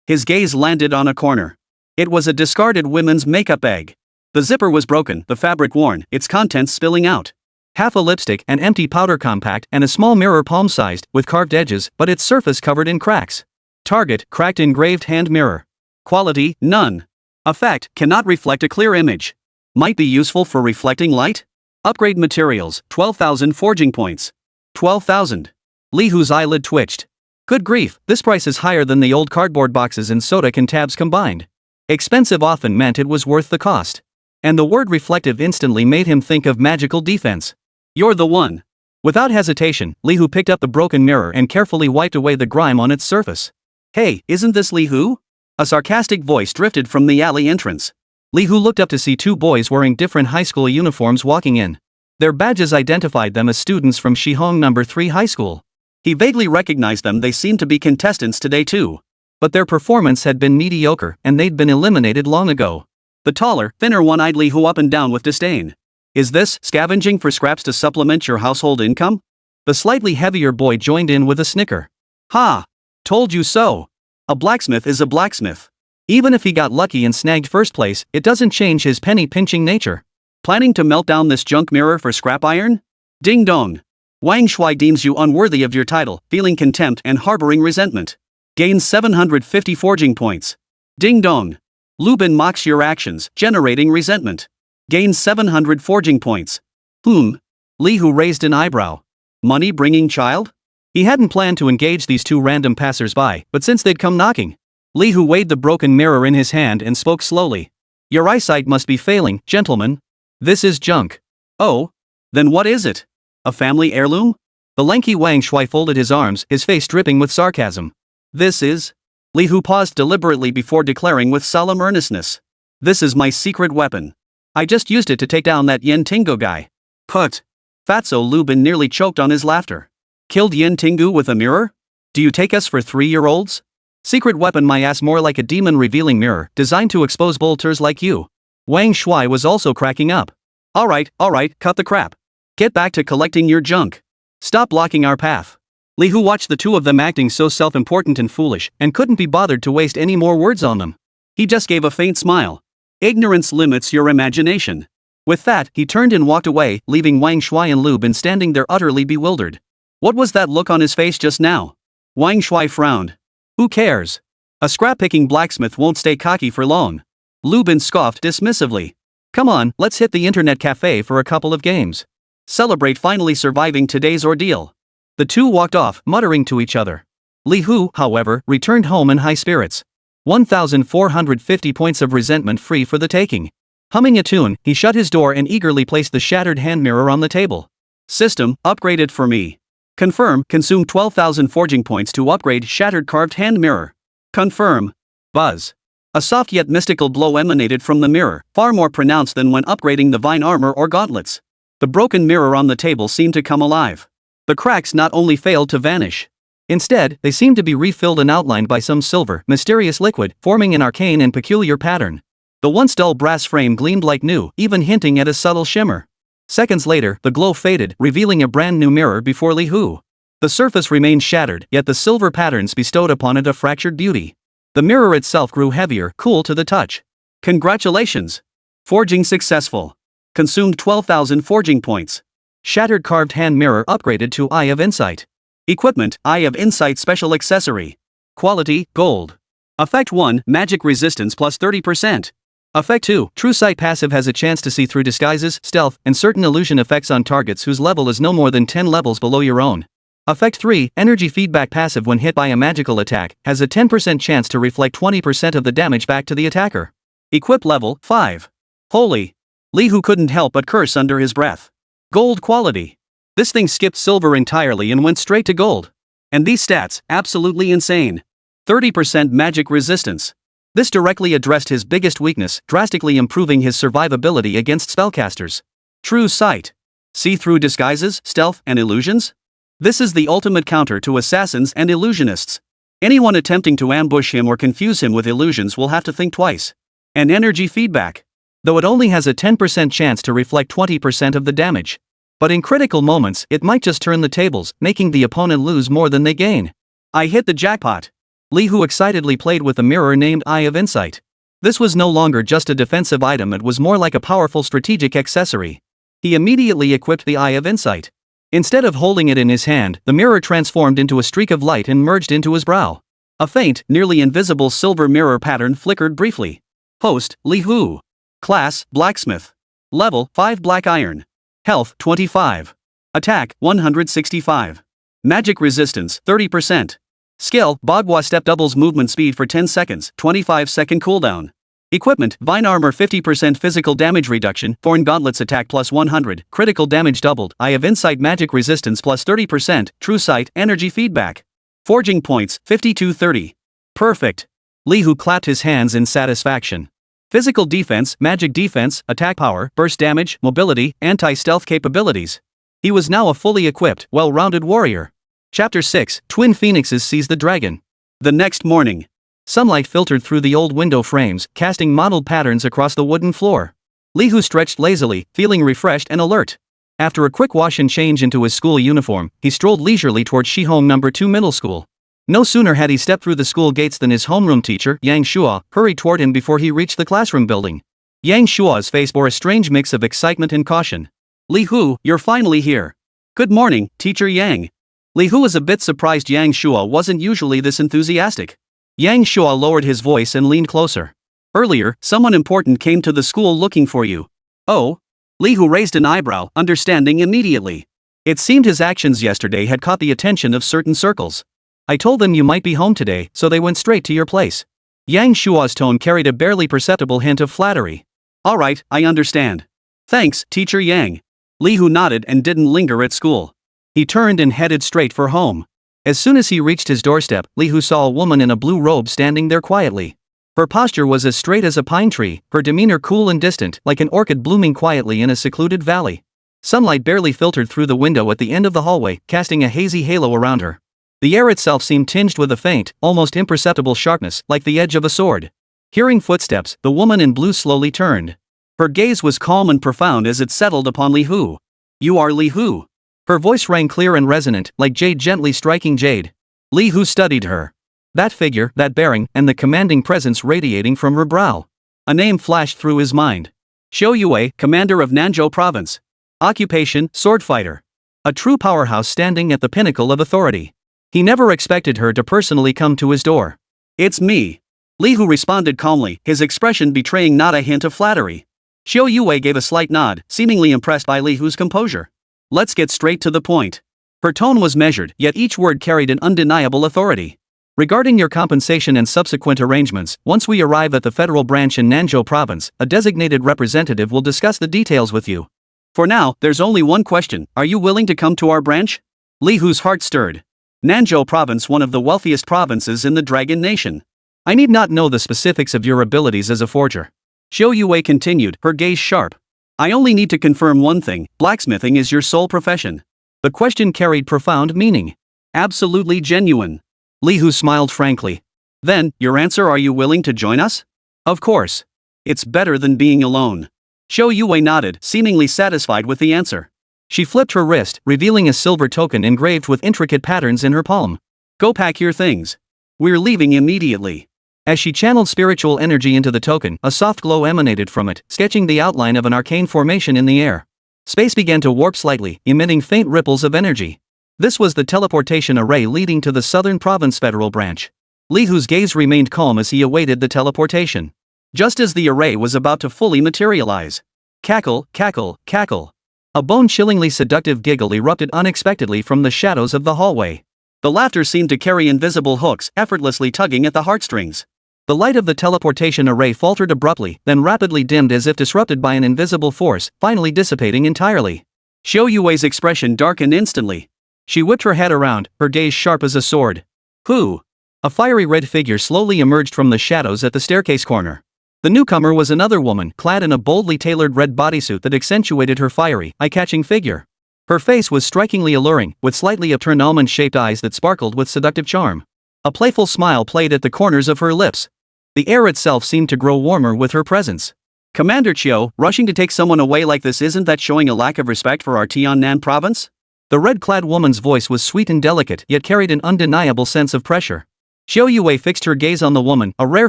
His gaze landed on a corner. It was a discarded women's makeup bag. The zipper was broken, the fabric worn, its contents spilling out. Half a lipstick, an empty powder compact, and a small mirror palm-sized, with carved edges, but its surface covered in cracks. Target, cracked engraved hand mirror. Quality, none. Effect, cannot reflect a clear image. Might be useful for reflecting light? Upgrade materials, 12,000 forging points. 12,000. Li Hu's eyelid twitched. Good grief, this price is higher than the old cardboard boxes and Sodakin tabs combined. Expensive often meant it was worth the cost. And the word reflective instantly made him think of magical defense. You're the one. Without hesitation, Li Hu picked up the broken mirror and carefully wiped away the grime on its surface. Hey, isn't this Li Hu? A sarcastic voice drifted from the alley entrance. Li Hu looked up to see two boys wearing different high school uniforms walking in. Their badges identified them as students from Shihong No. 3 High School. He vaguely recognized them. They seemed to be contestants today too. But their performance had been mediocre and they'd been eliminated long ago. The taller, thinner one eyed Li Hu up and down with disdain. Is this scavenging for scraps to supplement your household income? The slightly heavier boy joined in with a snicker. Ha! Told you so. A blacksmith is a blacksmith. Even if he got lucky and snagged first place, it doesn't change his penny-pinching nature. Planning to melt down this junk mirror for scrap iron? Ding dong. Wang Shui deems you unworthy of your title, feeling contempt and harboring resentment. Gains 750 forging points. Ding dong. Lubin mocks your actions, generating resentment. Gains 700 forging points. Li Hu raised an eyebrow. Money-bringing child? He hadn't planned to engage these two random passers-by, but since they'd come knocking, Li Hu weighed the broken mirror in his hand and spoke slowly. Your eyesight must be failing, gentlemen. This is junk. Oh? Then what is it? A family heirloom? The lanky Wang Shui folded his arms, his face dripping with sarcasm. This is? Li Hu paused deliberately before declaring with solemn earnestness. This is my secret weapon. I just used it to take down that Yen Tingu guy. Put. Fatso Lubin nearly choked on his laughter. Killed Yen Tingu with a mirror? Do you take us for 3-year-olds? Secret weapon, my ass, more like a demon revealing mirror, designed to expose bolters like you. Wang Shui was also cracking up. Alright, cut the crap. Get back to collecting your junk. Stop blocking our path. Li Hu watched the two of them acting so self-important and foolish, and couldn't be bothered to waste any more words on them. He just gave a faint smile. Ignorance limits your imagination. With that, he turned and walked away, leaving Wang Shui and Lubin standing there utterly bewildered. What was that look on his face just now? Wang Shui frowned. Who cares? A scrap-picking blacksmith won't stay cocky for long. Lubin scoffed dismissively. Come on, let's hit the internet cafe for a couple of games. Celebrate finally surviving today's ordeal. The two walked off, muttering to each other. Li Hu, however, returned home in high spirits. 1,450 points of resentment free for the taking. Humming a tune, he shut his door and eagerly placed the shattered hand mirror on the table. System, upgraded for me. Confirm, consume 12,000 forging points to upgrade shattered carved hand mirror. Confirm. Buzz. A soft yet mystical glow emanated from the mirror, far more pronounced than when upgrading the vine armor or gauntlets. The broken mirror on the table seemed to come alive. The cracks not only failed to vanish. Instead, they seemed to be refilled and outlined by some silver, mysterious liquid, forming an arcane and peculiar pattern. The once dull brass frame gleamed like new, even hinting at a subtle shimmer. Seconds later, the glow faded, revealing a brand new mirror before Li Hu. The surface remained shattered, yet the silver patterns bestowed upon it a fractured beauty. The mirror itself grew heavier, cool to the touch. Congratulations! Forging successful. Consumed 12,000 forging points. Shattered carved hand mirror upgraded to Eye of Insight. Equipment, Eye of Insight special accessory. Quality, gold. Effect 1, magic resistance plus 30%. Effect 2, True Sight passive has a chance to see through disguises, stealth, and certain illusion effects on targets whose level is no more than 10 levels below your own. Effect 3, Energy feedback passive when hit by a magical attack, has a 10% chance to reflect 20% of the damage back to the attacker. Equip level, 5. Holy. Li Hu couldn't help but curse under his breath. Gold quality. This thing skipped silver entirely and went straight to gold. And these stats, absolutely insane. 30% magic resistance. This directly addressed his biggest weakness, drastically improving his survivability against spellcasters. True Sight. See through disguises, stealth, and illusions? This is the ultimate counter to assassins and illusionists. Anyone attempting to ambush him or confuse him with illusions will have to think twice. And energy feedback. Though it only has a 10% chance to reflect 20% of the damage. But in critical moments, it might just turn the tables, making the opponent lose more than they gain. I hit the jackpot. Li Hu excitedly played with a mirror named Eye of Insight. This was no longer just a defensive item, it was more like a powerful strategic accessory. He immediately equipped the Eye of Insight. Instead of holding it in his hand, the mirror transformed into a streak of light and merged into his brow. A faint, nearly invisible silver mirror pattern flickered briefly. Host, Li Hu. Class, Blacksmith. Level, 5 Black Iron. Health, 25. Attack, 165. Magic resistance, 30%. Skill, Bagua step doubles movement speed for 10 seconds, 25-second cooldown. Equipment, Vine Armor 50% physical damage reduction, Thorn Gauntlets attack plus 100, critical damage doubled, Eye of Insight magic resistance plus 30%, True Sight, energy feedback. Forging points, 5230. Perfect. Li Hu clapped his hands in satisfaction. Physical defense, magic defense, attack power, burst damage, mobility, anti-stealth capabilities. He was now a fully equipped, well-rounded warrior. Chapter 6, Twin Phoenixes Seize the Dragon. The next morning. Sunlight filtered through the old window frames, casting mottled patterns across the wooden floor. Li Hu stretched lazily, feeling refreshed and alert. After a quick wash and change into his school uniform, he strolled leisurely toward Shihong No. 2 Middle School. No sooner had he stepped through the school gates than his homeroom teacher, Yang Shua, hurried toward him before he reached the classroom building. Yang Shua's face bore a strange mix of excitement and caution. Li Hu, you're finally here. Good morning, Teacher Yang. Li Hu was a bit surprised Yang Shua wasn't usually this enthusiastic. Yang Shua lowered his voice and leaned closer. Earlier, someone important came to the school looking for you. Oh? Li Hu raised an eyebrow, understanding immediately. It seemed his actions yesterday had caught the attention of certain circles. I told them you might be home today, so they went straight to your place. Yang Shua's tone carried a barely perceptible hint of flattery. Alright, I understand. Thanks, Teacher Yang. Li Hu nodded and didn't linger at school. He turned and headed straight for home. As soon as he reached his doorstep, Li Hu saw a woman in a blue robe standing there quietly. Her posture was as straight as a pine tree, her demeanor cool and distant, like an orchid blooming quietly in a secluded valley. Sunlight barely filtered through the window at the end of the hallway, casting a hazy halo around her. The air itself seemed tinged with a faint, almost imperceptible sharpness, like the edge of a sword. Hearing footsteps, the woman in blue slowly turned. Her gaze was calm and profound as it settled upon Li Hu. You are Li Hu. Her voice rang clear and resonant, like jade gently striking jade. Li Hu studied her. That figure, that bearing, and the commanding presence radiating from her brow. A name flashed through his mind. Xiao Yue, commander of Nanzhou province. Occupation, sword fighter. A true powerhouse standing at the pinnacle of authority. He never expected her to personally come to his door. It's me. Li Hu responded calmly, his expression betraying not a hint of flattery. Xiao Yue gave a slight nod, seemingly impressed by Li Hu's composure. Let's get straight to the point. Her tone was measured, yet each word carried an undeniable authority. Regarding your compensation and subsequent arrangements, once we arrive at the federal branch in Nanzhou province, a designated representative will discuss the details with you. For now, there's only one question, are you willing to come to our branch? Li Hu's heart stirred. Nanzhou province, one of the wealthiest provinces in the Dragon Nation. I need not know the specifics of your abilities as a forger. Xiao Yue continued, her gaze sharp. I only need to confirm one thing, blacksmithing is your sole profession. The question carried profound meaning. Absolutely genuine. Li Hu smiled frankly. Then, your answer, are you willing to join us? Of course. It's better than being alone. Xiao Yue nodded, seemingly satisfied with the answer. She flipped her wrist, revealing a silver token engraved with intricate patterns in her palm. Go pack your things. We're leaving immediately. As she channeled spiritual energy into the token, a soft glow emanated from it, sketching the outline of an arcane formation in the air. Space began to warp slightly, emitting faint ripples of energy. This was the teleportation array leading to the Southern Province Federal Branch. Li Hu's gaze remained calm as he awaited the teleportation. Just as the array was about to fully materialize. Cackle, cackle, cackle. A bone-chillingly seductive giggle erupted unexpectedly from the shadows of the hallway. The laughter seemed to carry invisible hooks, effortlessly tugging at the heartstrings. The light of the teleportation array faltered abruptly, then rapidly dimmed as if disrupted by an invisible force, finally dissipating entirely. Xiao Yue's expression darkened instantly. She whipped her head around, her gaze sharp as a sword. Who? A fiery red figure slowly emerged from the shadows at the staircase corner. The newcomer was another woman, clad in a boldly tailored red bodysuit that accentuated her fiery, eye-catching figure. Her face was strikingly alluring, with slightly upturned almond-shaped eyes that sparkled with seductive charm. A playful smile played at the corners of her lips. The air itself seemed to grow warmer with her presence. Commander Chiu, rushing to take someone away like this, isn't that showing a lack of respect for our Tiannan province? The red-clad woman's voice was sweet and delicate yet carried an undeniable sense of pressure. Xiao Yue fixed her gaze on the woman, a rare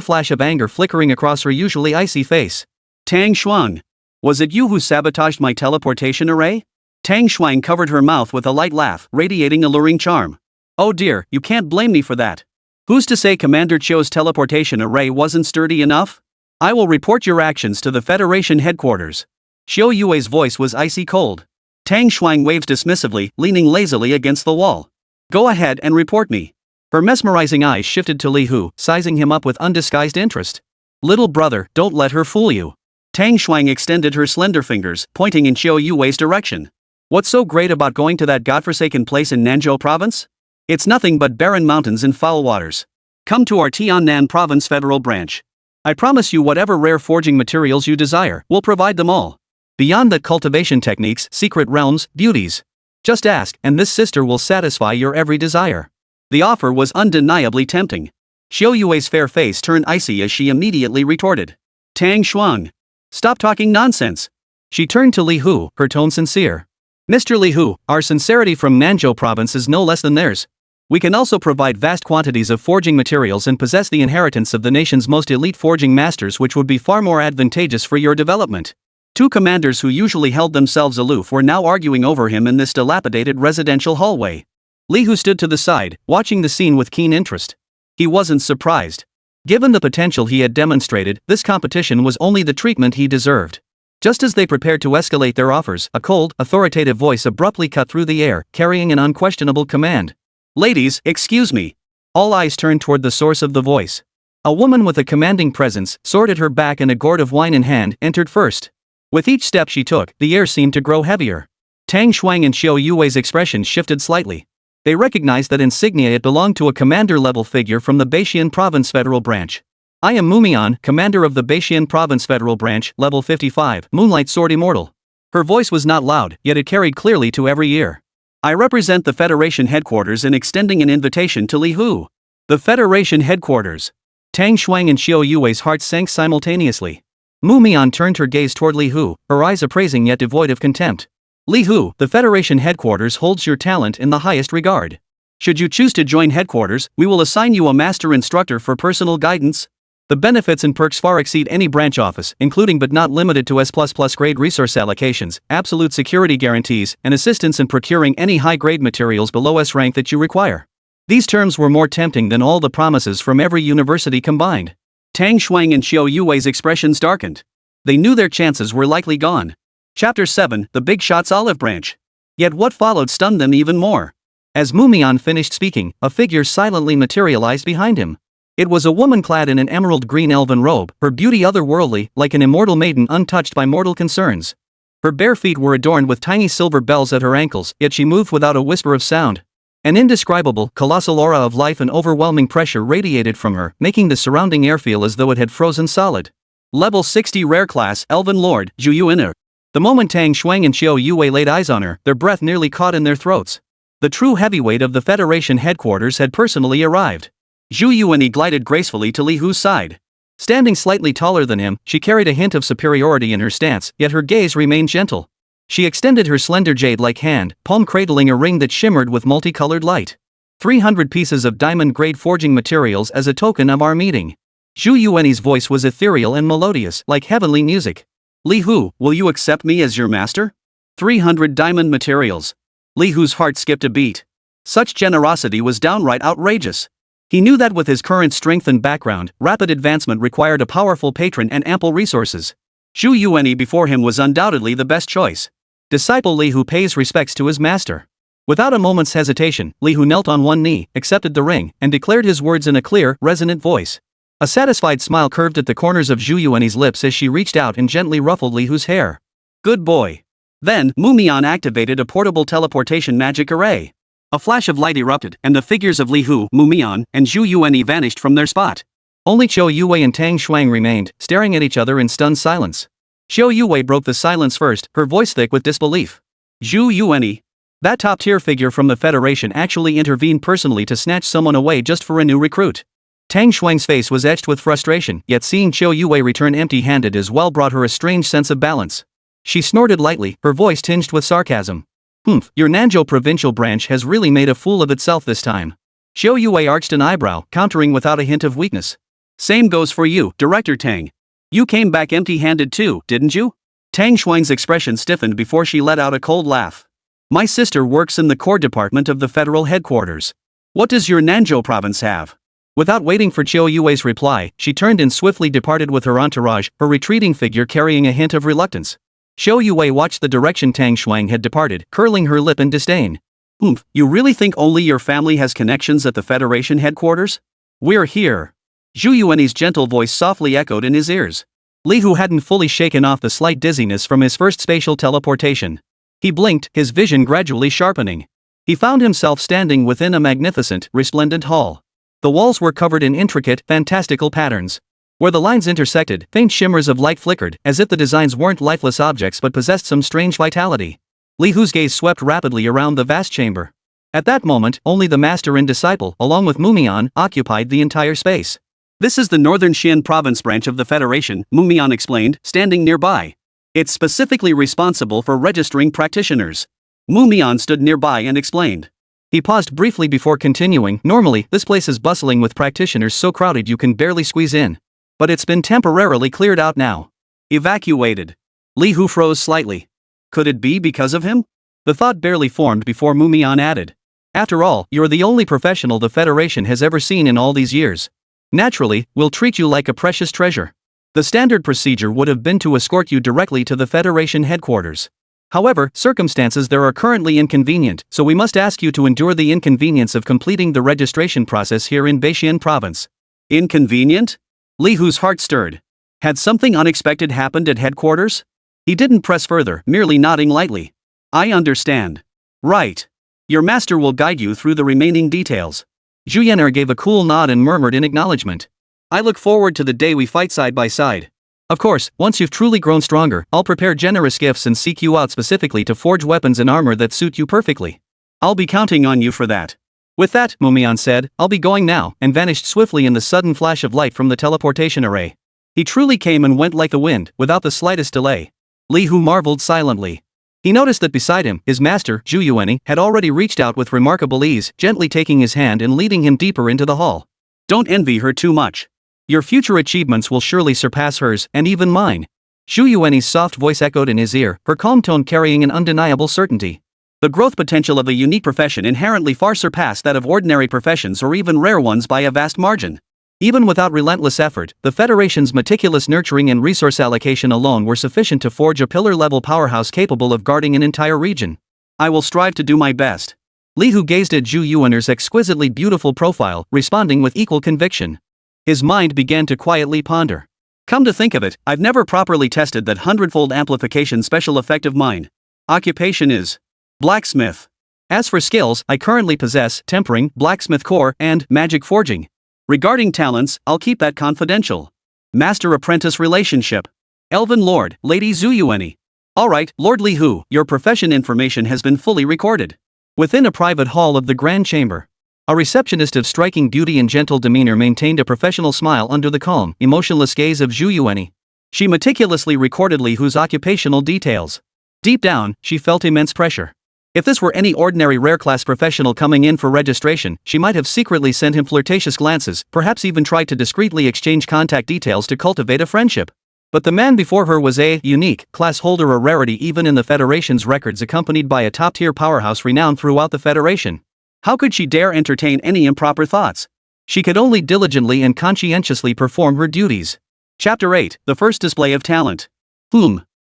flash of anger flickering across her usually icy face. Tang Shuang. Was it you who sabotaged my teleportation array? Tang Shuang covered her mouth with a light laugh, radiating alluring charm. Oh dear, you can't blame me for that. Who's to say Commander Chiu's teleportation array wasn't sturdy enough? I will report your actions to the Federation headquarters. Xiao Yue's voice was icy cold. Tang Shuang waved dismissively, leaning lazily against the wall. Go ahead and report me. Her mesmerizing eyes shifted to Li Hu, sizing him up with undisguised interest. Little brother, don't let her fool you. Tang Shuang extended her slender fingers, pointing in Xiao Yue's direction. What's so great about going to that godforsaken place in Nanzhou province? It's nothing but barren mountains and foul waters. Come to our Tiannan province federal branch. I promise you whatever rare forging materials you desire, we'll provide them all. Beyond that, cultivation techniques, secret realms, beauties. Just ask, and this sister will satisfy your every desire. The offer was undeniably tempting. Xiao Yue's fair face turned icy as she immediately retorted. Tang Shuang. Stop talking nonsense. She turned to Li Hu, her tone sincere. Mr. Li Hu, our sincerity from Nanzhou province is no less than theirs. We can also provide vast quantities of forging materials and possess the inheritance of the nation's most elite forging masters, which would be far more advantageous for your development. Two commanders who usually held themselves aloof were now arguing over him in this dilapidated residential hallway. Li Hu stood to the side, watching the scene with keen interest. He wasn't surprised. Given the potential he had demonstrated, this competition was only the treatment he deserved. Just as they prepared to escalate their offers, a cold, authoritative voice abruptly cut through the air, carrying an unquestionable command. Ladies, excuse me. All eyes turned toward the source of the voice. A woman with a commanding presence, sword at her back and a gourd of wine in hand, entered first. With each step she took, the air seemed to grow heavier. Tang Shuang and Xiao Yue's expressions shifted slightly. They recognized that insignia it belonged to a commander-level figure from the Beixian Province Federal Branch. I am Mumian, commander of the Beixian Province Federal Branch, level 55, Moonlight Sword Immortal. Her voice was not loud, yet it carried clearly to every ear. I represent the Federation headquarters in extending an invitation to Li Hu. The Federation headquarters. Tang Shuang and Xiao Yue's hearts sank simultaneously. Mumian turned her gaze toward Li Hu, her eyes appraising yet devoid of contempt. Li Hu, the Federation headquarters holds your talent in the highest regard. Should you choose to join headquarters, we will assign you a master instructor for personal guidance. The benefits and perks far exceed any branch office, including but not limited to S++ grade resource allocations, absolute security guarantees, and assistance in procuring any high-grade materials below S rank that you require. These terms were more tempting than all the promises from every university combined. Tang Shuang and Xiao Yue's expressions darkened. They knew their chances were likely gone. Chapter 7, The Big Shot's Olive Branch. Yet what followed stunned them even more. As Mumian finished speaking, a figure silently materialized behind him. It was a woman clad in an emerald green elven robe, her beauty otherworldly, like an immortal maiden untouched by mortal concerns. Her bare feet were adorned with tiny silver bells at her ankles, yet she moved without a whisper of sound. An indescribable, colossal aura of life and overwhelming pressure radiated from her, making the surrounding air feel as though it had frozen solid. Level 60 Rare Class, Elven Lord, Zhu Yuiner. The moment Tang Shuang and Xiao Yue laid eyes on her, their breath nearly caught in their throats. The true heavyweight of the Federation headquarters had personally arrived. Zhu Yuani glided gracefully to Li Hu's side. Standing slightly taller than him, she carried a hint of superiority in her stance, yet her gaze remained gentle. She extended her slender jade-like hand, palm cradling a ring that shimmered with multicolored light. 300 pieces of diamond-grade forging materials as a token of our meeting. Zhu Yuani's voice was ethereal and melodious, like heavenly music. Li Hu, will you accept me as your master? 300 diamond materials. Li Hu's heart skipped a beat. Such generosity was downright outrageous. He knew that with his current strength and background, rapid advancement required a powerful patron and ample resources. Zhu Yuani before him was undoubtedly the best choice. Disciple Li Hu pays respects to his master. Without a moment's hesitation, Li Hu knelt on one knee, accepted the ring, and declared his words in a clear, resonant voice. A satisfied smile curved at the corners of Zhu Yuani's lips as she reached out and gently ruffled Li Hu's hair. Good boy. Then, Mumian activated a portable teleportation magic array. A flash of light erupted, and the figures of Li Hu, Mumian, and Zhu Yuani vanished from their spot. Only Xiao Yue and Tang Shuang remained, staring at each other in stunned silence. Xiao Yue broke the silence first, her voice thick with disbelief. Zhu Yuani. That top-tier figure from the Federation actually intervened personally to snatch someone away just for a new recruit. Tang Shuang's face was etched with frustration, yet seeing Qiu Yue return empty-handed as well brought her a strange sense of balance. She snorted lightly, her voice tinged with sarcasm. "Humph, your Nanzhou provincial branch has really made a fool of itself this time." Qiu Yue arched an eyebrow, countering without a hint of weakness. "Same goes for you, Director Tang. You came back empty-handed too, didn't you?" Tang Shuang's expression stiffened before she let out a cold laugh. "My sister works in the core department of the federal headquarters. What does your Nanzhou province have?" Without waiting for Qiu Yue's reply, she turned and swiftly departed with her entourage, her retreating figure carrying a hint of reluctance. Qiu Yue watched the direction Tang Shuang had departed, curling her lip in disdain. "Humph, you really think only your family has connections at the Federation headquarters? We're here." Zhu Yuan's gentle voice softly echoed in his ears. Li Hu hadn't fully shaken off the slight dizziness from his first spatial teleportation. He blinked, his vision gradually sharpening. He found himself standing within a magnificent, resplendent hall. The walls were covered in intricate, fantastical patterns. Where the lines intersected, faint shimmers of light flickered, as if the designs weren't lifeless objects but possessed some strange vitality. Li Hu's gaze swept rapidly around the vast chamber. At that moment, only the master and disciple, along with Mumian, occupied the entire space. "This is the Northern Xian Province branch of the Federation," Mumian explained, standing nearby. "It's specifically responsible for registering practitioners." Mumian stood nearby and explained. He paused briefly before continuing. "Normally, this place is bustling with practitioners so crowded you can barely squeeze in. But it's been temporarily cleared out now." "Evacuated." Li Hu froze slightly. Could it be because of him? The thought barely formed before Mumian added. "After all, you're the only professional the Federation has ever seen in all these years. Naturally, we'll treat you like a precious treasure." The standard procedure would have been to escort you directly to the Federation headquarters. However, circumstances there are currently inconvenient, so we must ask you to endure the inconvenience of completing the registration process here in Beixian Province. Inconvenient? Li Hu's heart stirred. Had something unexpected happened at headquarters? He didn't press further, merely nodding lightly. "I understand. Right. Your master will guide you through the remaining details." Zhu Yan'er gave a cool nod and murmured in acknowledgement. "I look forward to the day we fight side by side. Of course, once you've truly grown stronger, I'll prepare generous gifts and seek you out specifically to forge weapons and armor that suit you perfectly. I'll be counting on you for that." "With that," Mumian said, "I'll be going now," and vanished swiftly in the sudden flash of light from the teleportation array. He truly came and went like the wind, without the slightest delay. Li Hu marveled silently. He noticed that beside him, his master, Zhu Yuan, had already reached out with remarkable ease, gently taking his hand and leading him deeper into the hall. "Don't envy her too much. Your future achievements will surely surpass hers, and even mine." Zhu Yuan's soft voice echoed in his ear, her calm tone carrying an undeniable certainty. The growth potential of a unique profession inherently far surpassed that of ordinary professions or even rare ones by a vast margin. Even without relentless effort, the Federation's meticulous nurturing and resource allocation alone were sufficient to forge a pillar-level powerhouse capable of guarding an entire region. "I will strive to do my best." Li Hu gazed at Zhu Yuan's exquisitely beautiful profile, responding with equal conviction. His mind began to quietly ponder. "Come to think of it, I've never properly tested that hundredfold amplification special effect of mine. Occupation is blacksmith. As for skills, I currently possess tempering, blacksmith core, and magic forging. Regarding talents, I'll keep that confidential. Master-apprentice relationship. Elven Lord, Lady Zhu Yuan. Alright, Lord Li Hu, your profession information has been fully recorded." Within a private hall of the Grand Chamber, a receptionist of striking beauty and gentle demeanor maintained a professional smile under the calm, emotionless gaze of Zhu Yuan. She meticulously recorded Li Hu's occupational details. Deep down, she felt immense pressure. If this were any ordinary rare-class professional coming in for registration, she might have secretly sent him flirtatious glances, perhaps even tried to discreetly exchange contact details to cultivate a friendship. But the man before her was a unique class holder, a rarity even in the Federation's records, accompanied by a top-tier powerhouse renowned throughout the Federation. How could she dare entertain any improper thoughts? She could only diligently and conscientiously perform her duties. Chapter 8, The First Display of Talent.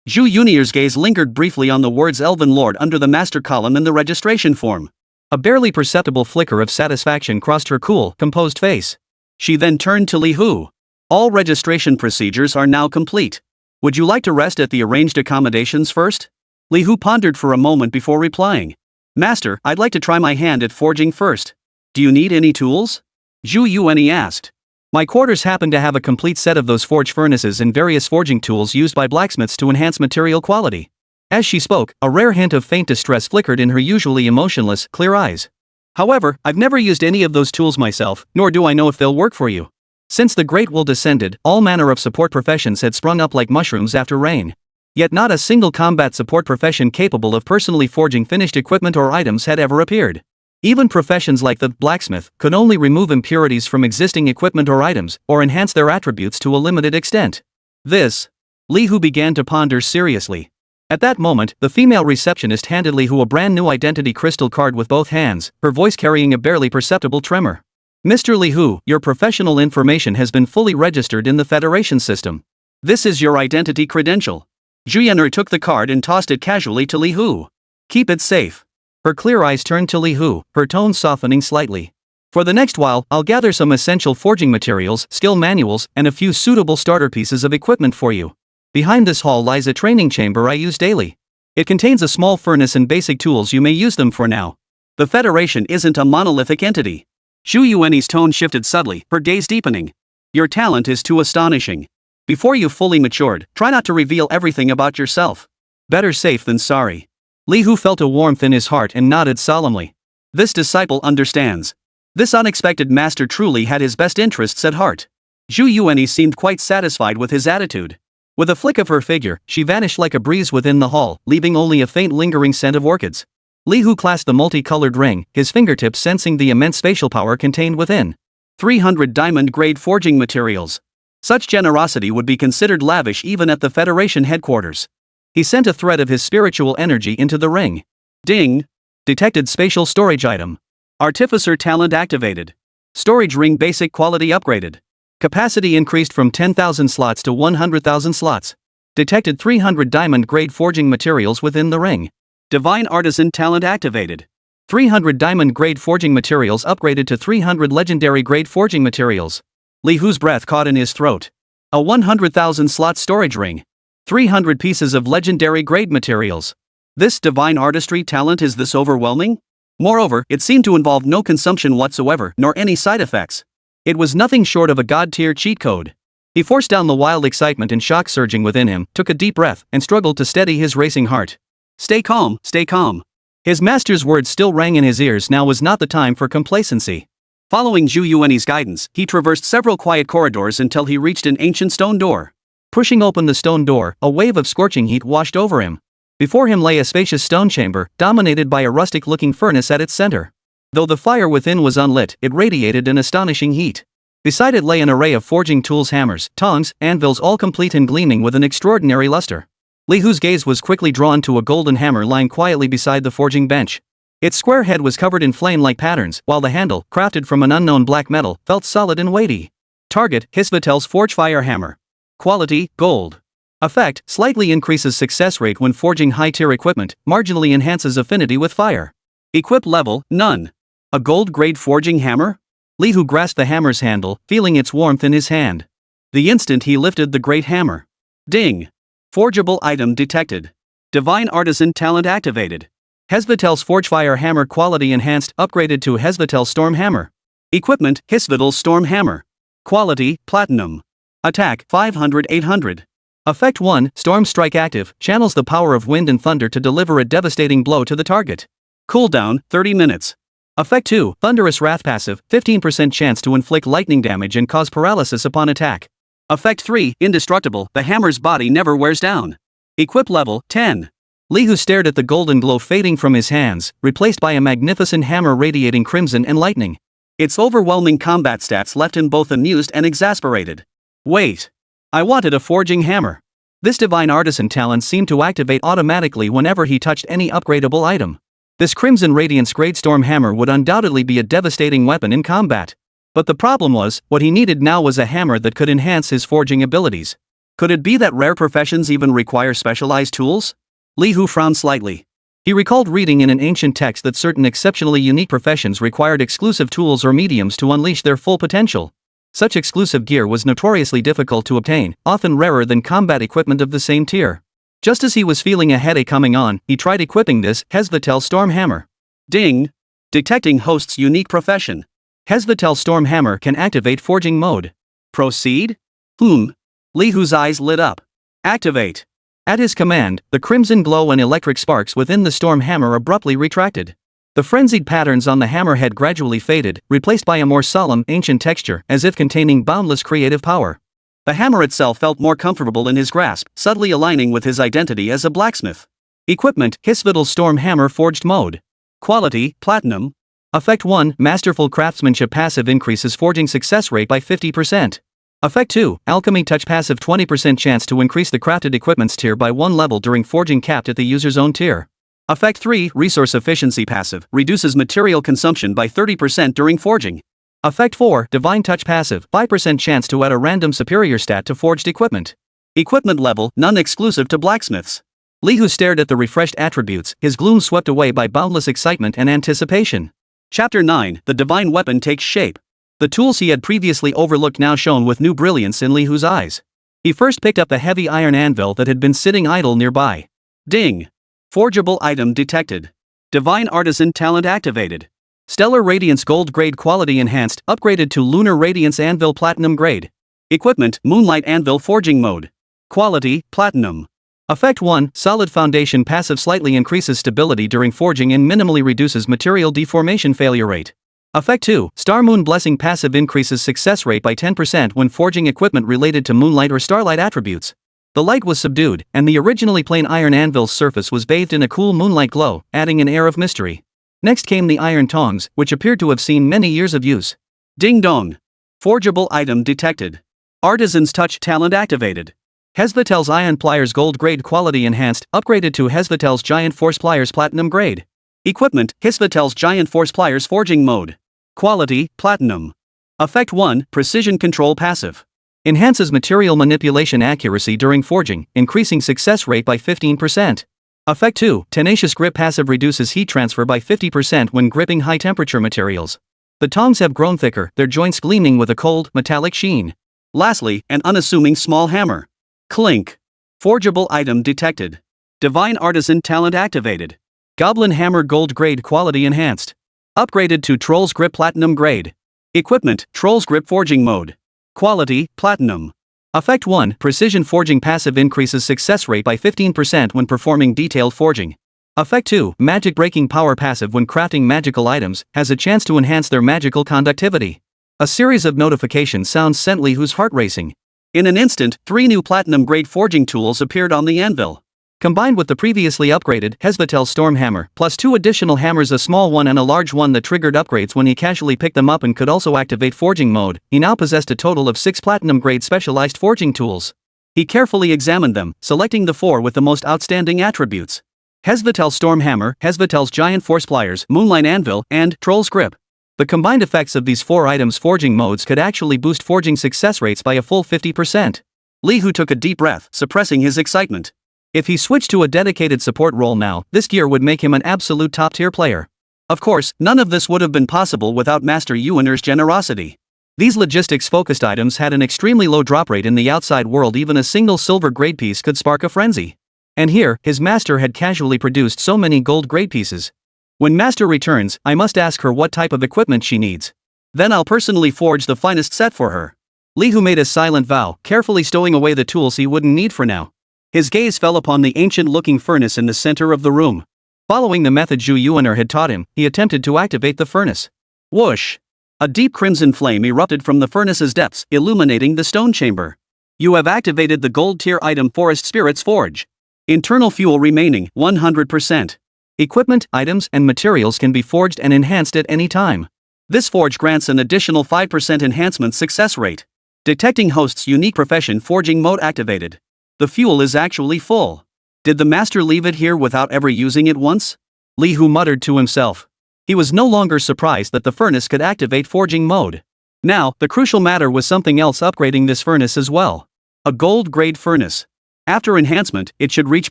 Zhu Yunier's gaze lingered briefly on the words Elven Lord under the master column in the registration form. A barely perceptible flicker of satisfaction crossed her cool, composed face. She then turned to Li Hu. "All registration procedures are now complete. Would you like to rest at the arranged accommodations first?" Li Hu pondered for a moment before replying. "Master, I'd like to try my hand at forging first. Do you need any tools?" Zhu Yuan asked. "My quarters happen to have a complete set of those forge furnaces and various forging tools used by blacksmiths to enhance material quality." As she spoke, a rare hint of faint distress flickered in her usually emotionless, clear eyes. However, I've never used any of those tools myself, nor do I know if they'll work for you. Since the Great Will descended, all manner of support professions had sprung up like mushrooms after rain. Yet not a single combat support profession capable of personally forging finished equipment or items had ever appeared. Even professions like the blacksmith could only remove impurities from existing equipment or items, or enhance their attributes to a limited extent. This, Li Hu began to ponder seriously. At that moment, the female receptionist handed Li Hu a brand new identity crystal card with both hands, her voice carrying a barely perceptible tremor. Mr. Li Hu, your professional information has been fully registered in the Federation system. This is your identity credential. Zhu Yan'er took the card and tossed it casually to Li Hu. Keep it safe. Her clear eyes turned to Li Hu, her tone softening slightly. For the next while, I'll gather some essential forging materials, skill manuals, and a few suitable starter pieces of equipment for you. Behind this hall lies a training chamber I use daily. It contains a small furnace and basic tools. You may use them for now. The Federation isn't a monolithic entity. Zhu Yuanyi's tone shifted subtly, her gaze deepening. Your talent is too astonishing. Before you've fully matured, try not to reveal everything about yourself. Better safe than sorry. Li Hu felt a warmth in his heart and nodded solemnly. This disciple understands. This unexpected master truly had his best interests at heart. Zhu Yuanyi seemed quite satisfied with his attitude. With a flick of her figure, she vanished like a breeze within the hall, leaving only a faint lingering scent of orchids. Li Hu clasped the multicolored ring, his fingertips sensing the immense spatial power contained within. 300 diamond-grade forging materials. Such generosity would be considered lavish even at the Federation headquarters. He sent a thread of his spiritual energy into the ring. Ding! Detected spatial storage item. Artificer talent activated. Storage ring basic quality upgraded. Capacity increased from 10,000 slots to 100,000 slots. Detected 300 diamond-grade forging materials within the ring. Divine artisan talent activated. 300 diamond-grade forging materials upgraded to 300 legendary-grade forging materials. Li Hu's breath caught in his throat. A 100,000 slot storage ring. 300 pieces of legendary-grade materials. This divine artistry talent is this overwhelming? Moreover, it seemed to involve no consumption whatsoever, nor any side effects. It was nothing short of a god-tier cheat code. He forced down the wild excitement and shock surging within him, took a deep breath, and struggled to steady his racing heart. Stay calm, stay calm. His master's words still rang in his ears. Now was not the time for complacency. Following Zhu Yuanyi's guidance, he traversed several quiet corridors until he reached an ancient stone door. Pushing open the stone door, a wave of scorching heat washed over him. Before him lay a spacious stone chamber, dominated by a rustic-looking furnace at its center. Though the fire within was unlit, it radiated an astonishing heat. Beside it lay an array of forging tools, hammers, tongs, anvils, all complete and gleaming with an extraordinary luster. Li Hu's gaze was quickly drawn to a golden hammer lying quietly beside the forging bench. Its square head was covered in flame-like patterns, while the handle, crafted from an unknown black metal, felt solid and weighty. Target, Hisvatel's Forgefire Hammer. Quality, gold. Effect, slightly increases success rate when forging high-tier equipment, marginally enhances affinity with fire. Equip level, none. A gold-grade forging hammer? Li Hu grasped the hammer's handle, feeling its warmth in his hand. The instant he lifted the great hammer. Ding! Forgeable item detected. Divine artisan talent activated. Hisvatel's Forgefire Hammer quality enhanced, upgraded to Hisvatel's Storm Hammer. Equipment, Hisvatel's Storm Hammer. Quality, platinum. Attack, 500-800. Effect 1, Storm Strike active, channels the power of wind and thunder to deliver a devastating blow to the target. Cooldown, 30 minutes. Effect 2, Thunderous Wrath passive, 15% chance to inflict lightning damage and cause paralysis upon attack. Effect 3, Indestructible, the hammer's body never wears down. Equip level, 10. Li Hu stared at the golden glow fading from his hands, replaced by a magnificent hammer radiating crimson and lightning. Its overwhelming combat stats left him both amused and exasperated. Wait. I wanted a forging hammer. This divine artisan talent seemed to activate automatically whenever he touched any upgradable item. This Crimson Radiance Great Storm Hammer would undoubtedly be a devastating weapon in combat. But the problem was, what he needed now was a hammer that could enhance his forging abilities. Could it be that rare professions even require specialized tools? Li Hu frowned slightly. He recalled reading in an ancient text that certain exceptionally unique professions required exclusive tools or mediums to unleash their full potential. Such exclusive gear was notoriously difficult to obtain, often rarer than combat equipment of the same tier. Just as he was feeling a headache coming on, he tried equipping this Hisvatel Storm Hammer. Ding! Detecting host's unique profession. Hisvatel Storm Hammer can activate forging mode. Proceed? Li Hu's eyes lit up. Activate. At his command, the crimson glow and electric sparks within the Storm Hammer abruptly retracted. The frenzied patterns on the hammerhead gradually faded, replaced by a more solemn, ancient texture, as if containing boundless creative power. The hammer itself felt more comfortable in his grasp, subtly aligning with his identity as a blacksmith. Equipment: Hisvital Storm Hammer Forged Mode. Quality: Platinum. Effect 1: Masterful Craftsmanship Passive increases forging success rate by 50%. Effect 2: Alchemy Touch Passive 20% chance to increase the crafted equipment's tier by 1 level during forging capped at the user's own tier. Effect 3: Resource Efficiency Passive reduces material consumption by 30% during forging. Effect 4: Divine Touch Passive 5% chance to add a random superior stat to forged equipment. Equipment level: None exclusive to blacksmiths. Li Hu stared at the refreshed attributes, his gloom swept away by boundless excitement and anticipation. Chapter 9: The Divine Weapon Takes Shape. The tools he had previously overlooked now shone with new brilliance in Li Hu's eyes. He first picked up the heavy iron anvil that had been sitting idle nearby. Ding! Forgeable item detected. Divine Artisan Talent activated. Stellar Radiance Gold Grade Quality Enhanced, upgraded to Lunar Radiance Anvil Platinum Grade. Equipment: Moonlight Anvil Forging Mode. Quality: Platinum. Effect 1: Solid Foundation Passive slightly increases stability during forging and minimally reduces material deformation failure rate. Effect 2: Star Moon Blessing Passive increases success rate by 10% when forging equipment related to moonlight or starlight attributes. The light was subdued, and the originally plain iron anvil's surface was bathed in a cool moonlight glow, adding an air of mystery. Next came the iron tongs, which appeared to have seen many years of use. Ding dong! Forgeable item detected. Artisan's Touch Talent activated. Hesvitel's Iron Pliers Gold Grade Quality Enhanced, upgraded to Hesvitel's Giant Force Pliers Platinum Grade. Equipment: Hesvitel's Giant Force Pliers Forging Mode. Quality: Platinum. Effect 1: Precision Control Passive. Enhances material manipulation accuracy during forging, increasing success rate by 15%. Effect 2: Tenacious Grip Passive reduces heat transfer by 50% when gripping high-temperature materials. The tongs have grown thicker, their joints gleaming with a cold, metallic sheen. Lastly, an unassuming small hammer. Clink. Forgeable item detected. Divine Artisan Talent activated. Goblin Hammer Gold Grade Quality Enhanced. Upgraded to Troll's Grip Platinum Grade. Equipment: Troll's Grip Forging Mode. Quality: Platinum. Effect 1: Precision Forging Passive increases success rate by 15% when performing detailed forging. Effect 2: Magic Breaking Power Passive when crafting magical items, has a chance to enhance their magical conductivity. A series of notification sounds sent Li Hu's heart racing. In an instant, 3 new platinum-grade forging tools appeared on the anvil. Combined with the previously upgraded Hesvitel Storm Hammer, plus 2 additional hammers, a small one and a large one that triggered upgrades when he casually picked them up and could also activate forging mode, he now possessed a total of 6 platinum-grade specialized forging tools. He carefully examined them, selecting the 4 with the most outstanding attributes. Hesvitel Storm Hammer, Hesvitel's Giant Force Pliers, Moonlight Anvil, and Troll's Grip. The combined effects of these 4 items' forging modes could actually boost forging success rates by a full 50%. Li Hu took a deep breath, suppressing his excitement. If he switched to a dedicated support role now, this gear would make him an absolute top-tier player. Of course, none of this would have been possible without Master Yuaner's generosity. These logistics-focused items had an extremely low drop rate in the outside world. Even a single silver grade piece could spark a frenzy. And here, his master had casually produced so many gold grade pieces. When master returns, I must ask her what type of equipment she needs. Then I'll personally forge the finest set for her. Li Hu made a silent vow, carefully stowing away the tools he wouldn't need for now. His gaze fell upon the ancient-looking furnace in the center of the room. Following the method Zhu Yuaner had taught him, he attempted to activate the furnace. Whoosh! A deep crimson flame erupted from the furnace's depths, illuminating the stone chamber. You have activated the gold-tier item Forest Spirit's Forge. Internal fuel remaining, 100%. Equipment, items, and materials can be forged and enhanced at any time. This forge grants an additional 5% enhancement success rate. Detecting host's unique profession forging mode activated. The fuel is actually full. Did the master leave it here without ever using it once? Li Hu muttered to himself. He was no longer surprised that the furnace could activate forging mode. Now, the crucial matter was something else upgrading this furnace as well. A gold grade furnace. After enhancement, it should reach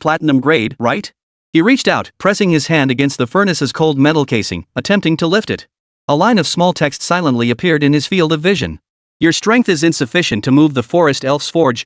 platinum grade, right? He reached out, pressing his hand against the furnace's cold metal casing, attempting to lift it. A line of small text silently appeared in his field of vision. Your strength is insufficient to move the forest elf's forge.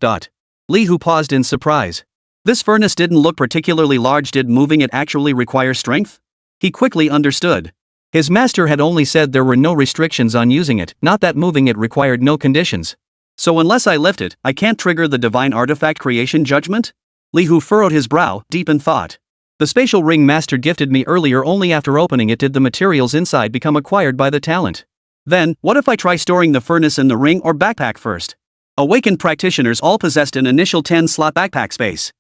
Li Hu paused in surprise. This furnace didn't look particularly large. Did moving it actually require strength? He quickly understood. His master had only said there were no restrictions on using it, not that moving it required no conditions. So unless I lift it, I can't trigger the divine artifact creation judgment? Li Hu furrowed his brow, deep in thought. The spatial ring master gifted me earlier. Only after opening it did the materials inside become acquired by the talent. Then, what if I try storing the furnace in the ring or backpack first? Awakened practitioners all possessed an initial 10-slot backpack space.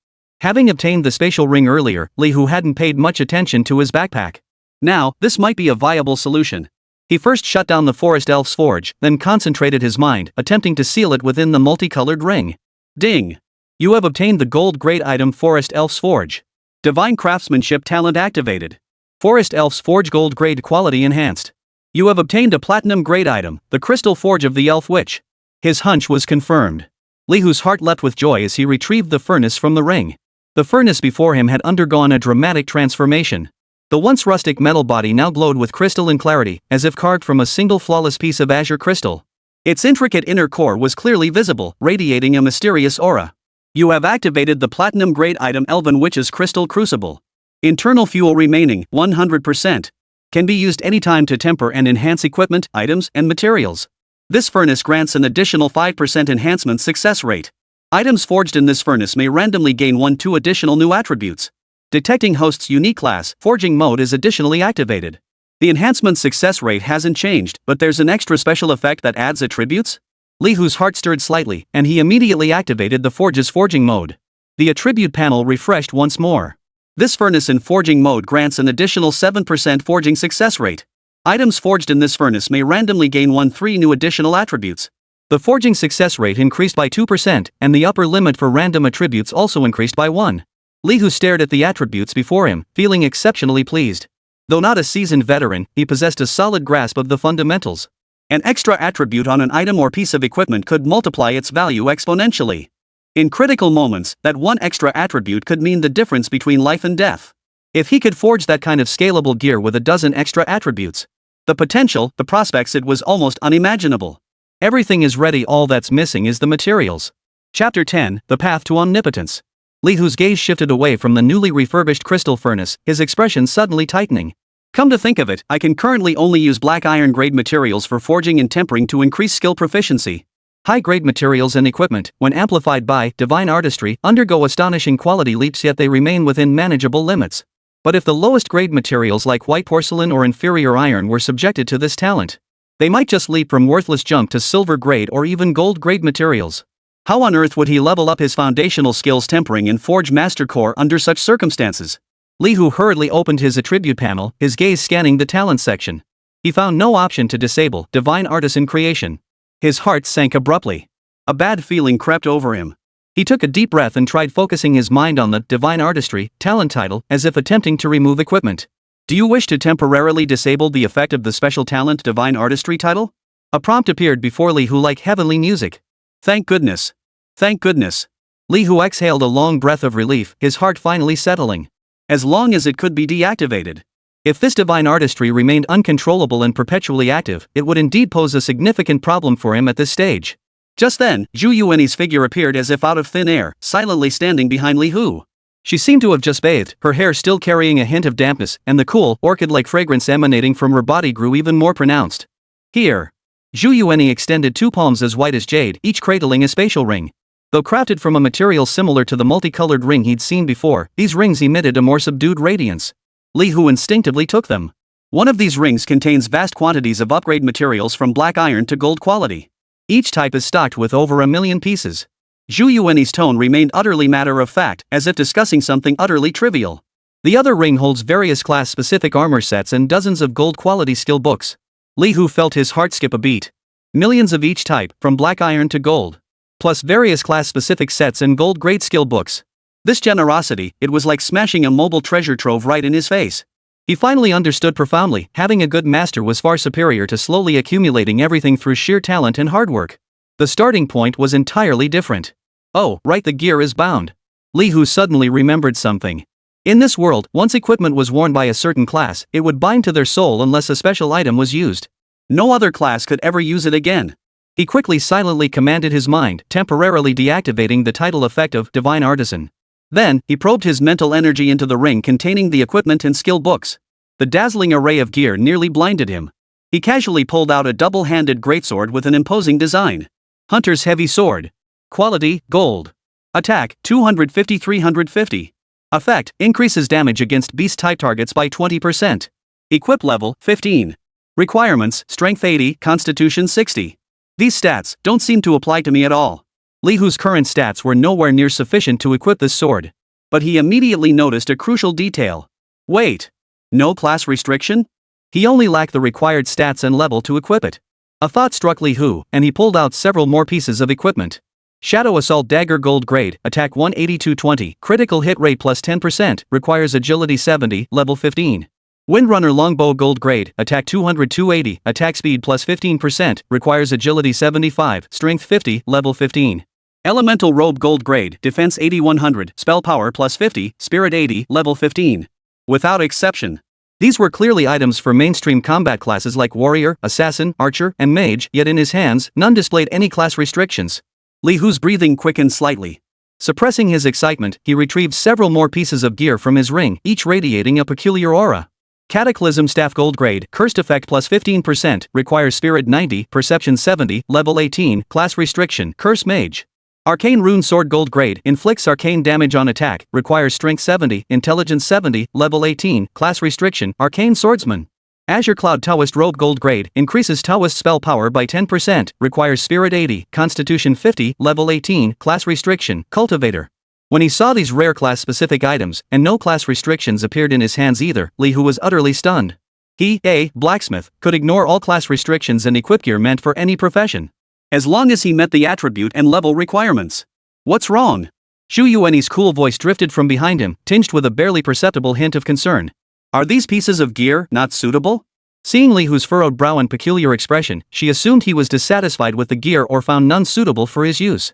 Having obtained the spatial ring earlier, Li Hu hadn't paid much attention to his backpack. Now, this might be a viable solution. He first shut down the Forest Elf's forge, then concentrated his mind, attempting to seal it within the multicolored ring. Ding! You have obtained the gold-grade item Forest Elf's Forge. Divine Craftsmanship talent activated. Forest Elf's Forge gold-grade quality enhanced. You have obtained a platinum-grade item, the Crystal Forge of the Elf Witch. His hunch was confirmed. Li Hu's heart leapt with joy as he retrieved the furnace from the ring. The furnace before him had undergone a dramatic transformation. The once rustic metal body now glowed with crystalline clarity, as if carved from a single flawless piece of azure crystal. Its intricate inner core was clearly visible, radiating a mysterious aura. You have activated the platinum-grade item Elven Witch's Crystal Crucible. Internal fuel remaining, 100%. Can be used anytime to temper and enhance equipment, items, and materials. This furnace grants an additional 5% enhancement success rate. Items forged in this furnace may randomly gain 1-2 additional new attributes. Detecting host's unique class, forging mode is additionally activated. The enhancement success rate hasn't changed, but there's an extra special effect that adds attributes? Li Hu's heart stirred slightly, and he immediately activated the forge's forging mode. The attribute panel refreshed once more. This furnace in forging mode grants an additional 7% forging success rate. Items forged in this furnace may randomly gain 1-3 new additional attributes. The forging success rate increased by 2%, and the upper limit for random attributes also increased by 1. Li Hu stared at the attributes before him, feeling exceptionally pleased. Though not a seasoned veteran, he possessed a solid grasp of the fundamentals. An extra attribute on an item or piece of equipment could multiply its value exponentially. In critical moments, that one extra attribute could mean the difference between life and death. If he could forge that kind of scalable gear with a dozen extra attributes, the potential, the prospects, it was almost unimaginable. Everything is ready, all that's missing is the materials. Chapter 10, The Path to Omnipotence. Li Hu's gaze shifted away from the newly refurbished crystal furnace, his expression suddenly tightening. Come to think of it, I can currently only use black iron grade materials for forging and tempering to increase skill proficiency. High-grade materials and equipment, when amplified by divine artistry, undergo astonishing quality leaps, yet they remain within manageable limits. But if the lowest grade materials like white porcelain or inferior iron were subjected to this talent, they might just leap from worthless junk to silver grade or even gold grade materials. How on earth would he level up his foundational skills tempering and forge master core under such circumstances? Li Hu hurriedly opened his attribute panel, his gaze scanning the talent section. He found no option to disable divine artisan creation. His heart sank abruptly. A bad feeling crept over him. He took a deep breath and tried focusing his mind on the divine artistry talent title, as if attempting to remove equipment. Do you wish to temporarily disable the effect of the special talent divine artistry title? A prompt appeared before Li Hu like heavenly music. Thank goodness. Thank goodness. Li Hu exhaled a long breath of relief, his heart finally settling. As long as it could be deactivated. If this divine artistry remained uncontrollable and perpetually active, it would indeed pose a significant problem for him at this stage. Just then, Zhu Yuanyi's figure appeared as if out of thin air, silently standing behind Li Hu. She seemed to have just bathed, her hair still carrying a hint of dampness, and the cool, orchid-like fragrance emanating from her body grew even more pronounced. Here. Zhu Yuanyi extended 2 palms as white as jade, each cradling a spatial ring. Though crafted from a material similar to the multicolored ring he'd seen before, these rings emitted a more subdued radiance. Li Hu instinctively took them. One of these rings contains vast quantities of upgrade materials from black iron to gold quality. Each type is stocked with over 1 million pieces. Zhu Yuanyi's tone remained utterly matter-of-fact, as if discussing something utterly trivial. The other ring holds various class-specific armor sets and dozens of gold-quality skill books. Li Hu felt his heart skip a beat. Millions of each type, from black iron to gold. Plus various class-specific sets and gold-grade skill books. This generosity, it was like smashing a mobile treasure trove right in his face. He finally understood profoundly, having a good master was far superior to slowly accumulating everything through sheer talent and hard work. The starting point was entirely different. Oh, right, the gear is bound. Li Hu suddenly remembered something. In this world, once equipment was worn by a certain class, it would bind to their soul unless a special item was used. No other class could ever use it again. He quickly silently commanded his mind, temporarily deactivating the title effect of Divine Artisan. Then, he probed his mental energy into the ring containing the equipment and skill books. The dazzling array of gear nearly blinded him. He casually pulled out a double-handed greatsword with an imposing design. Hunter's Heavy Sword. Quality, Gold. Attack, 250-350. Effect, increases damage against beast-type targets by 20%. Equip level, 15. Requirements, Strength 80, Constitution 60. These stats don't seem to apply to me at all. Li Hu's current stats were nowhere near sufficient to equip this sword. But he immediately noticed a crucial detail. Wait. No class restriction? He only lacked the required stats and level to equip it. A thought struck Li Hu, and he pulled out several more pieces of equipment. Shadow Assault Dagger Gold Grade, Attack 18220, Critical Hit Rate plus 10%, requires Agility 70, Level 15. Windrunner Longbow Gold Grade, Attack 200-280, Attack Speed plus 15%, requires Agility 75, Strength 50, Level 15. Elemental Robe Gold Grade, Defense 8100, Spell Power plus 50, Spirit 80, Level 15. Without exception. These were clearly items for mainstream combat classes like Warrior, Assassin, Archer, and Mage, yet in his hands, none displayed any class restrictions. Li Hu's breathing quickened slightly. Suppressing his excitement, he retrieved several more pieces of gear from his ring, each radiating a peculiar aura. Cataclysm Staff Gold Grade, Cursed Effect plus 15%, requires Spirit 90, Perception 70, Level 18, Class Restriction, Curse Mage. Arcane Rune Sword Gold Grade, inflicts arcane damage on attack, requires Strength 70, Intelligence 70, Level 18, Class Restriction, Arcane Swordsman. Azure Cloud Taoist Robe Gold Grade, increases Taoist spell power by 10%, requires Spirit 80, Constitution 50, Level 18, Class Restriction, Cultivator. When he saw these rare class-specific items, and no class restrictions appeared in his hands either, Li Hu was utterly stunned. He, a blacksmith, could ignore all class restrictions and equip gear meant for any profession. As long as he met the attribute and level requirements. What's wrong? Xu Yuanyi's cool voice drifted from behind him, tinged with a barely perceptible hint of concern. Are these pieces of gear not suitable? Seeing Li Hu's furrowed brow and peculiar expression, she assumed he was dissatisfied with the gear or found none suitable for his use.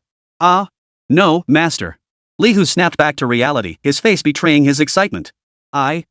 No, master. Li Hu snapped back to reality, his face betraying his excitement. I'm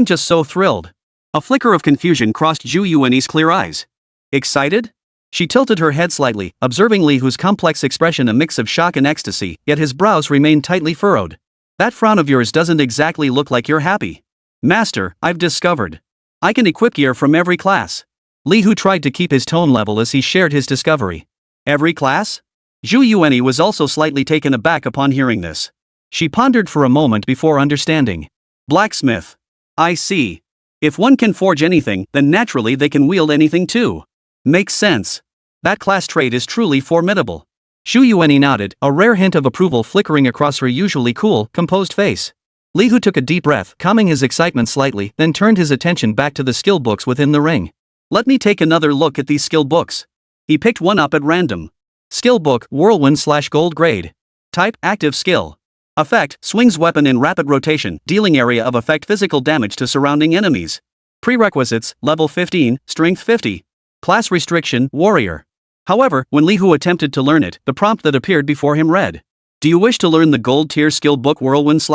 just so thrilled. A flicker of confusion crossed Xu Yuanyi's clear eyes. Excited? She tilted her head slightly, observing Li Hu's complex expression, a mix of shock and ecstasy, yet his brows remained tightly furrowed. That frown of yours doesn't exactly look like you're happy. Master, I've discovered. I can equip gear from every class. Li Hu tried to keep his tone level as he shared his discovery. Every class? Xu Yuanyi was also slightly taken aback upon hearing this. She pondered for a moment before understanding. Blacksmith. I see. If one can forge anything, then naturally they can wield anything too. Makes sense. That class trait is truly formidable. Xu Yuanyi nodded, a rare hint of approval flickering across her usually cool, composed face. Li Hu took a deep breath, calming his excitement slightly, then turned his attention back to the skill books within the ring. Let me take another look at these skill books. He picked one up at random. Skill book, Whirlwind/Gold Grade. Type, Active Skill. Effect, swings weapon in rapid rotation, dealing area of effect physical damage to surrounding enemies. Prerequisites, Level 15, Strength 50. Class restriction, Warrior. However, when Li Hu attempted to learn it, the prompt that appeared before him read. Do you wish to learn the gold tier skill book Whirlwind/?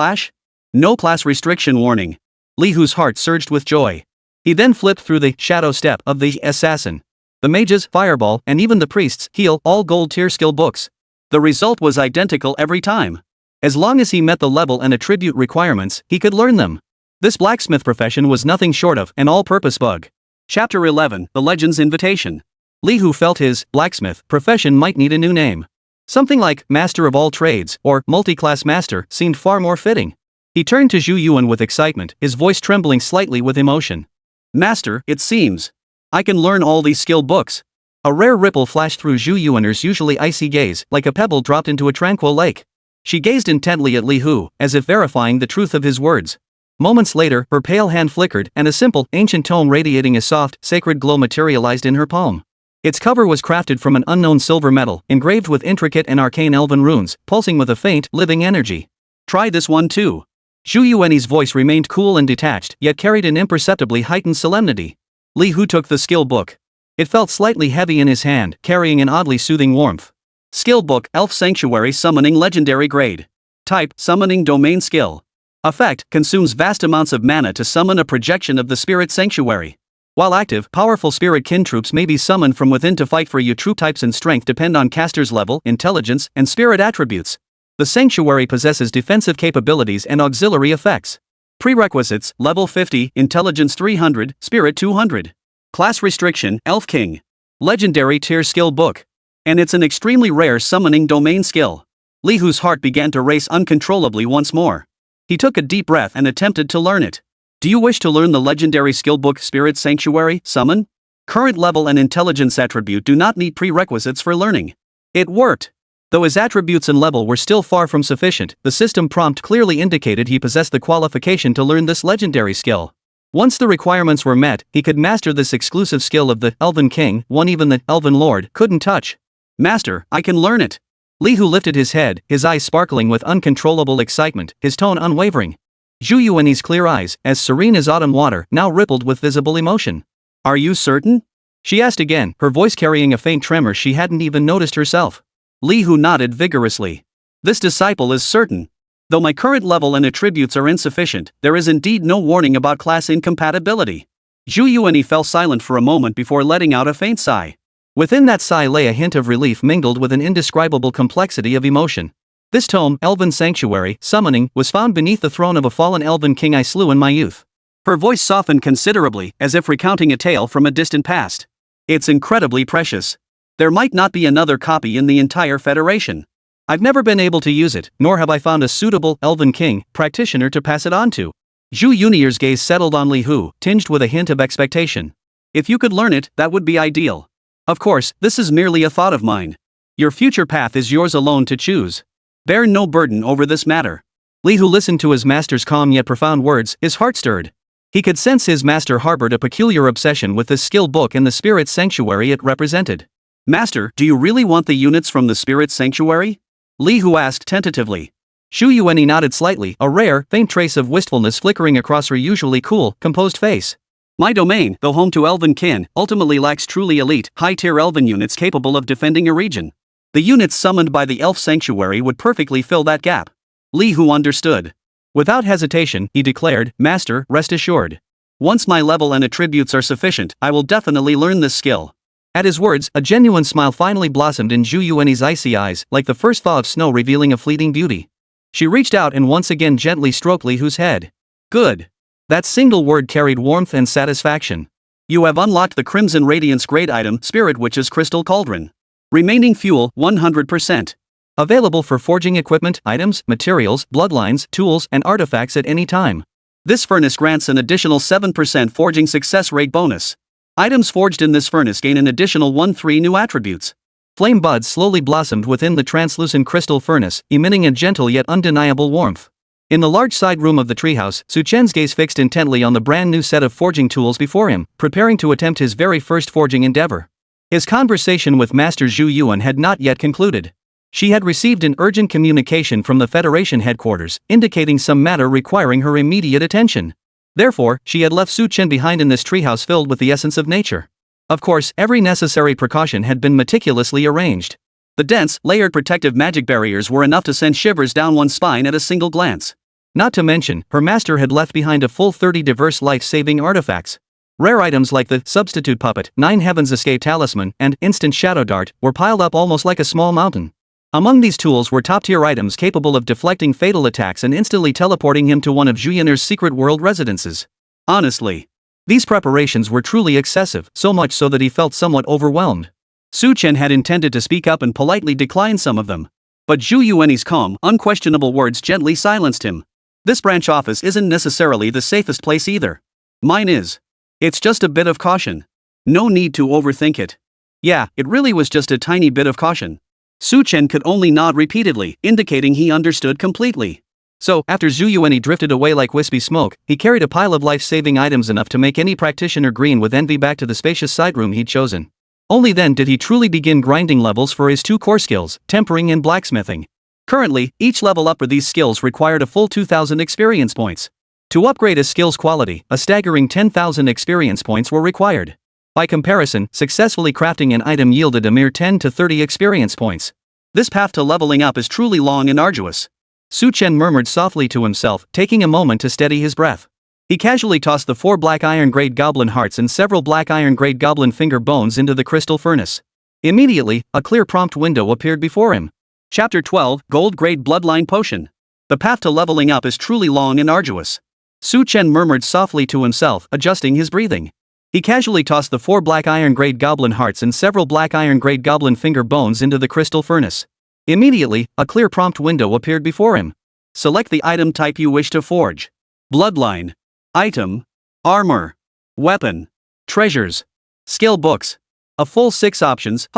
No class restriction warning. Li Hu's heart surged with joy. He then flipped through the shadow step of the assassin. The mages, fireball, and even the priests, heal, all gold tier skill books. The result was identical every time. As long as he met the level and attribute requirements, he could learn them. This blacksmith profession was nothing short of an all-purpose bug. Chapter 11, The Legend's Invitation. Li Hu felt his blacksmith profession might need a new name. Something like Master of All Trades or Multi-Class Master seemed far more fitting. He turned to Xu Yuan with excitement, his voice trembling slightly with emotion. Master, it seems. I can learn all these skill books. A rare ripple flashed through Xu Yuan's usually icy gaze, like a pebble dropped into a tranquil lake. She gazed intently at Li Hu, as if verifying the truth of his words. Moments later, her pale hand flickered, and a simple, ancient tome radiating a soft, sacred glow materialized in her palm. Its cover was crafted from an unknown silver metal, engraved with intricate and arcane elven runes, pulsing with a faint, living energy. Try this one too. Xu Yuanyi's voice remained cool and detached, yet carried an imperceptibly heightened solemnity. Li Hu took the skill book. It felt slightly heavy in his hand, carrying an oddly soothing warmth. Skill book, Elf Sanctuary Summoning Legendary Grade. Type, Summoning Domain Skill. Effect, consumes vast amounts of mana to summon a projection of the Spirit Sanctuary. While active, powerful spirit kin troops may be summoned from within to fight for you. Troop types and strength depend on caster's level, intelligence, and spirit attributes. The Sanctuary possesses defensive capabilities and auxiliary effects. Prerequisites, Level 50, Intelligence 300, Spirit 200. Class restriction, Elf King. Legendary tier skill book. And it's an extremely rare summoning domain skill. Li Hu's heart began to race uncontrollably once more. He took a deep breath and attempted to learn it. Do you wish to learn the legendary skill book Spirit Sanctuary, Summon? Current level and intelligence attribute do not need prerequisites for learning. It worked. Though his attributes and level were still far from sufficient, the system prompt clearly indicated he possessed the qualification to learn this legendary skill. Once the requirements were met, he could master this exclusive skill of the Elven King, one even the Elven Lord couldn't touch. Master, I can learn it. Li Hu lifted his head, his eyes sparkling with uncontrollable excitement, his tone unwavering. Zhu Yuanyi's clear eyes, as serene as autumn water, now rippled with visible emotion. Are you certain? She asked again, her voice carrying a faint tremor she hadn't even noticed herself. Li Hu nodded vigorously. This disciple is certain. Though my current level and attributes are insufficient, there is indeed no warning about class incompatibility. Zhu Yuanyi fell silent for a moment before letting out a faint sigh. Within that sigh lay a hint of relief mingled with an indescribable complexity of emotion. This tome, Elven Sanctuary, Summoning, was found beneath the throne of a fallen Elven king I slew in my youth. Her voice softened considerably, as if recounting a tale from a distant past. It's incredibly precious. There might not be another copy in the entire Federation. I've never been able to use it, nor have I found a suitable Elven King practitioner to pass it on to. Zhu Yunier's gaze settled on Li Hu, tinged with a hint of expectation. If you could learn it, that would be ideal. Of course, this is merely a thought of mine. Your future path is yours alone to choose. Bear no burden over this matter. Li Hu listened to his master's calm yet profound words, his heart stirred. He could sense his master harbored a peculiar obsession with this skill book and the Spirit Sanctuary it represented. Master, do you really want the units from the Spirit Sanctuary? Li Hu asked tentatively. Zhu Yuanyi nodded slightly, a rare, faint trace of wistfulness flickering across her usually cool, composed face. My domain, though home to Elven kin, ultimately lacks truly elite, high-tier Elven units capable of defending a region. The units summoned by the Elf Sanctuary would perfectly fill that gap. Li Hu understood. Without hesitation, he declared, Master, rest assured. Once my level and attributes are sufficient, I will definitely learn this skill. At his words, a genuine smile finally blossomed in Zhu Yuanyi's icy eyes, like the first thaw of snow revealing a fleeting beauty. She reached out and once again gently stroked Li Hu's head. Good. That single word carried warmth and satisfaction. You have unlocked the Crimson Radiance grade item, Spirit Witch's Crystal Cauldron. Remaining fuel, 100%. Available for forging equipment, items, materials, bloodlines, tools, and artifacts at any time. This furnace grants an additional 7% forging success rate bonus. Items forged in this furnace gain an additional 1-3 new attributes. Flame buds slowly blossomed within the translucent crystal furnace, emitting a gentle yet undeniable warmth. In the large side room of the treehouse, Su Chen's gaze fixed intently on the brand new set of forging tools before him, preparing to attempt his very first forging endeavor. His conversation with Master Zhu Yuan had not yet concluded. She had received an urgent communication from the Federation headquarters, indicating some matter requiring her immediate attention. Therefore, she had left Su Chen behind in this treehouse filled with the essence of nature. Of course, every necessary precaution had been meticulously arranged. The dense, layered protective magic barriers were enough to send shivers down one's spine at a single glance. Not to mention, her master had left behind a full 30 diverse life-saving artifacts. Rare items like the Substitute Puppet, 9 Heavens Escape Talisman, and Instant Shadow Dart were piled up almost like a small mountain. Among these tools were top-tier items capable of deflecting fatal attacks and instantly teleporting him to one of Zhu Yunier's secret world residences. Honestly, these preparations were truly excessive, so much so that he felt somewhat overwhelmed. Su Chen had intended to speak up and politely decline some of them. But Zhu Yuanyi's calm, unquestionable words gently silenced him. This branch office isn't necessarily the safest place either. Mine is. It's just a bit of caution. No need to overthink it. Yeah, it really was just a tiny bit of caution. Su Chen could only nod repeatedly, indicating he understood completely. So, after Zhu Yuanyi drifted away like wispy smoke, he carried a pile of life-saving items enough to make any practitioner green with envy back to the spacious side room he'd chosen. Only then did he truly begin grinding levels for his 2 core skills, tempering and blacksmithing. Currently, each level up for these skills required a full 2,000 experience points. To upgrade a skill's quality, a staggering 10,000 experience points were required. By comparison, successfully crafting an item yielded a mere 10 to 30 experience points. This path to leveling up is truly long and arduous. Su Chen murmured softly to himself, taking a moment to steady his breath. He casually tossed the 4 black iron grade goblin hearts and several black iron grade goblin finger bones into the crystal furnace. Immediately, a clear prompt window appeared before him. Chapter 12, Gold Grade Bloodline Potion. The path to leveling up is truly long and arduous. Su Chen murmured softly to himself, adjusting his breathing. He casually tossed the 4 black iron grade goblin hearts and several black iron grade goblin finger bones into the crystal furnace. Immediately, a clear prompt window appeared before him. Select the item type you wish to forge. Bloodline. Item. Armor. Weapon. Treasures. Skill books. A full 6 options,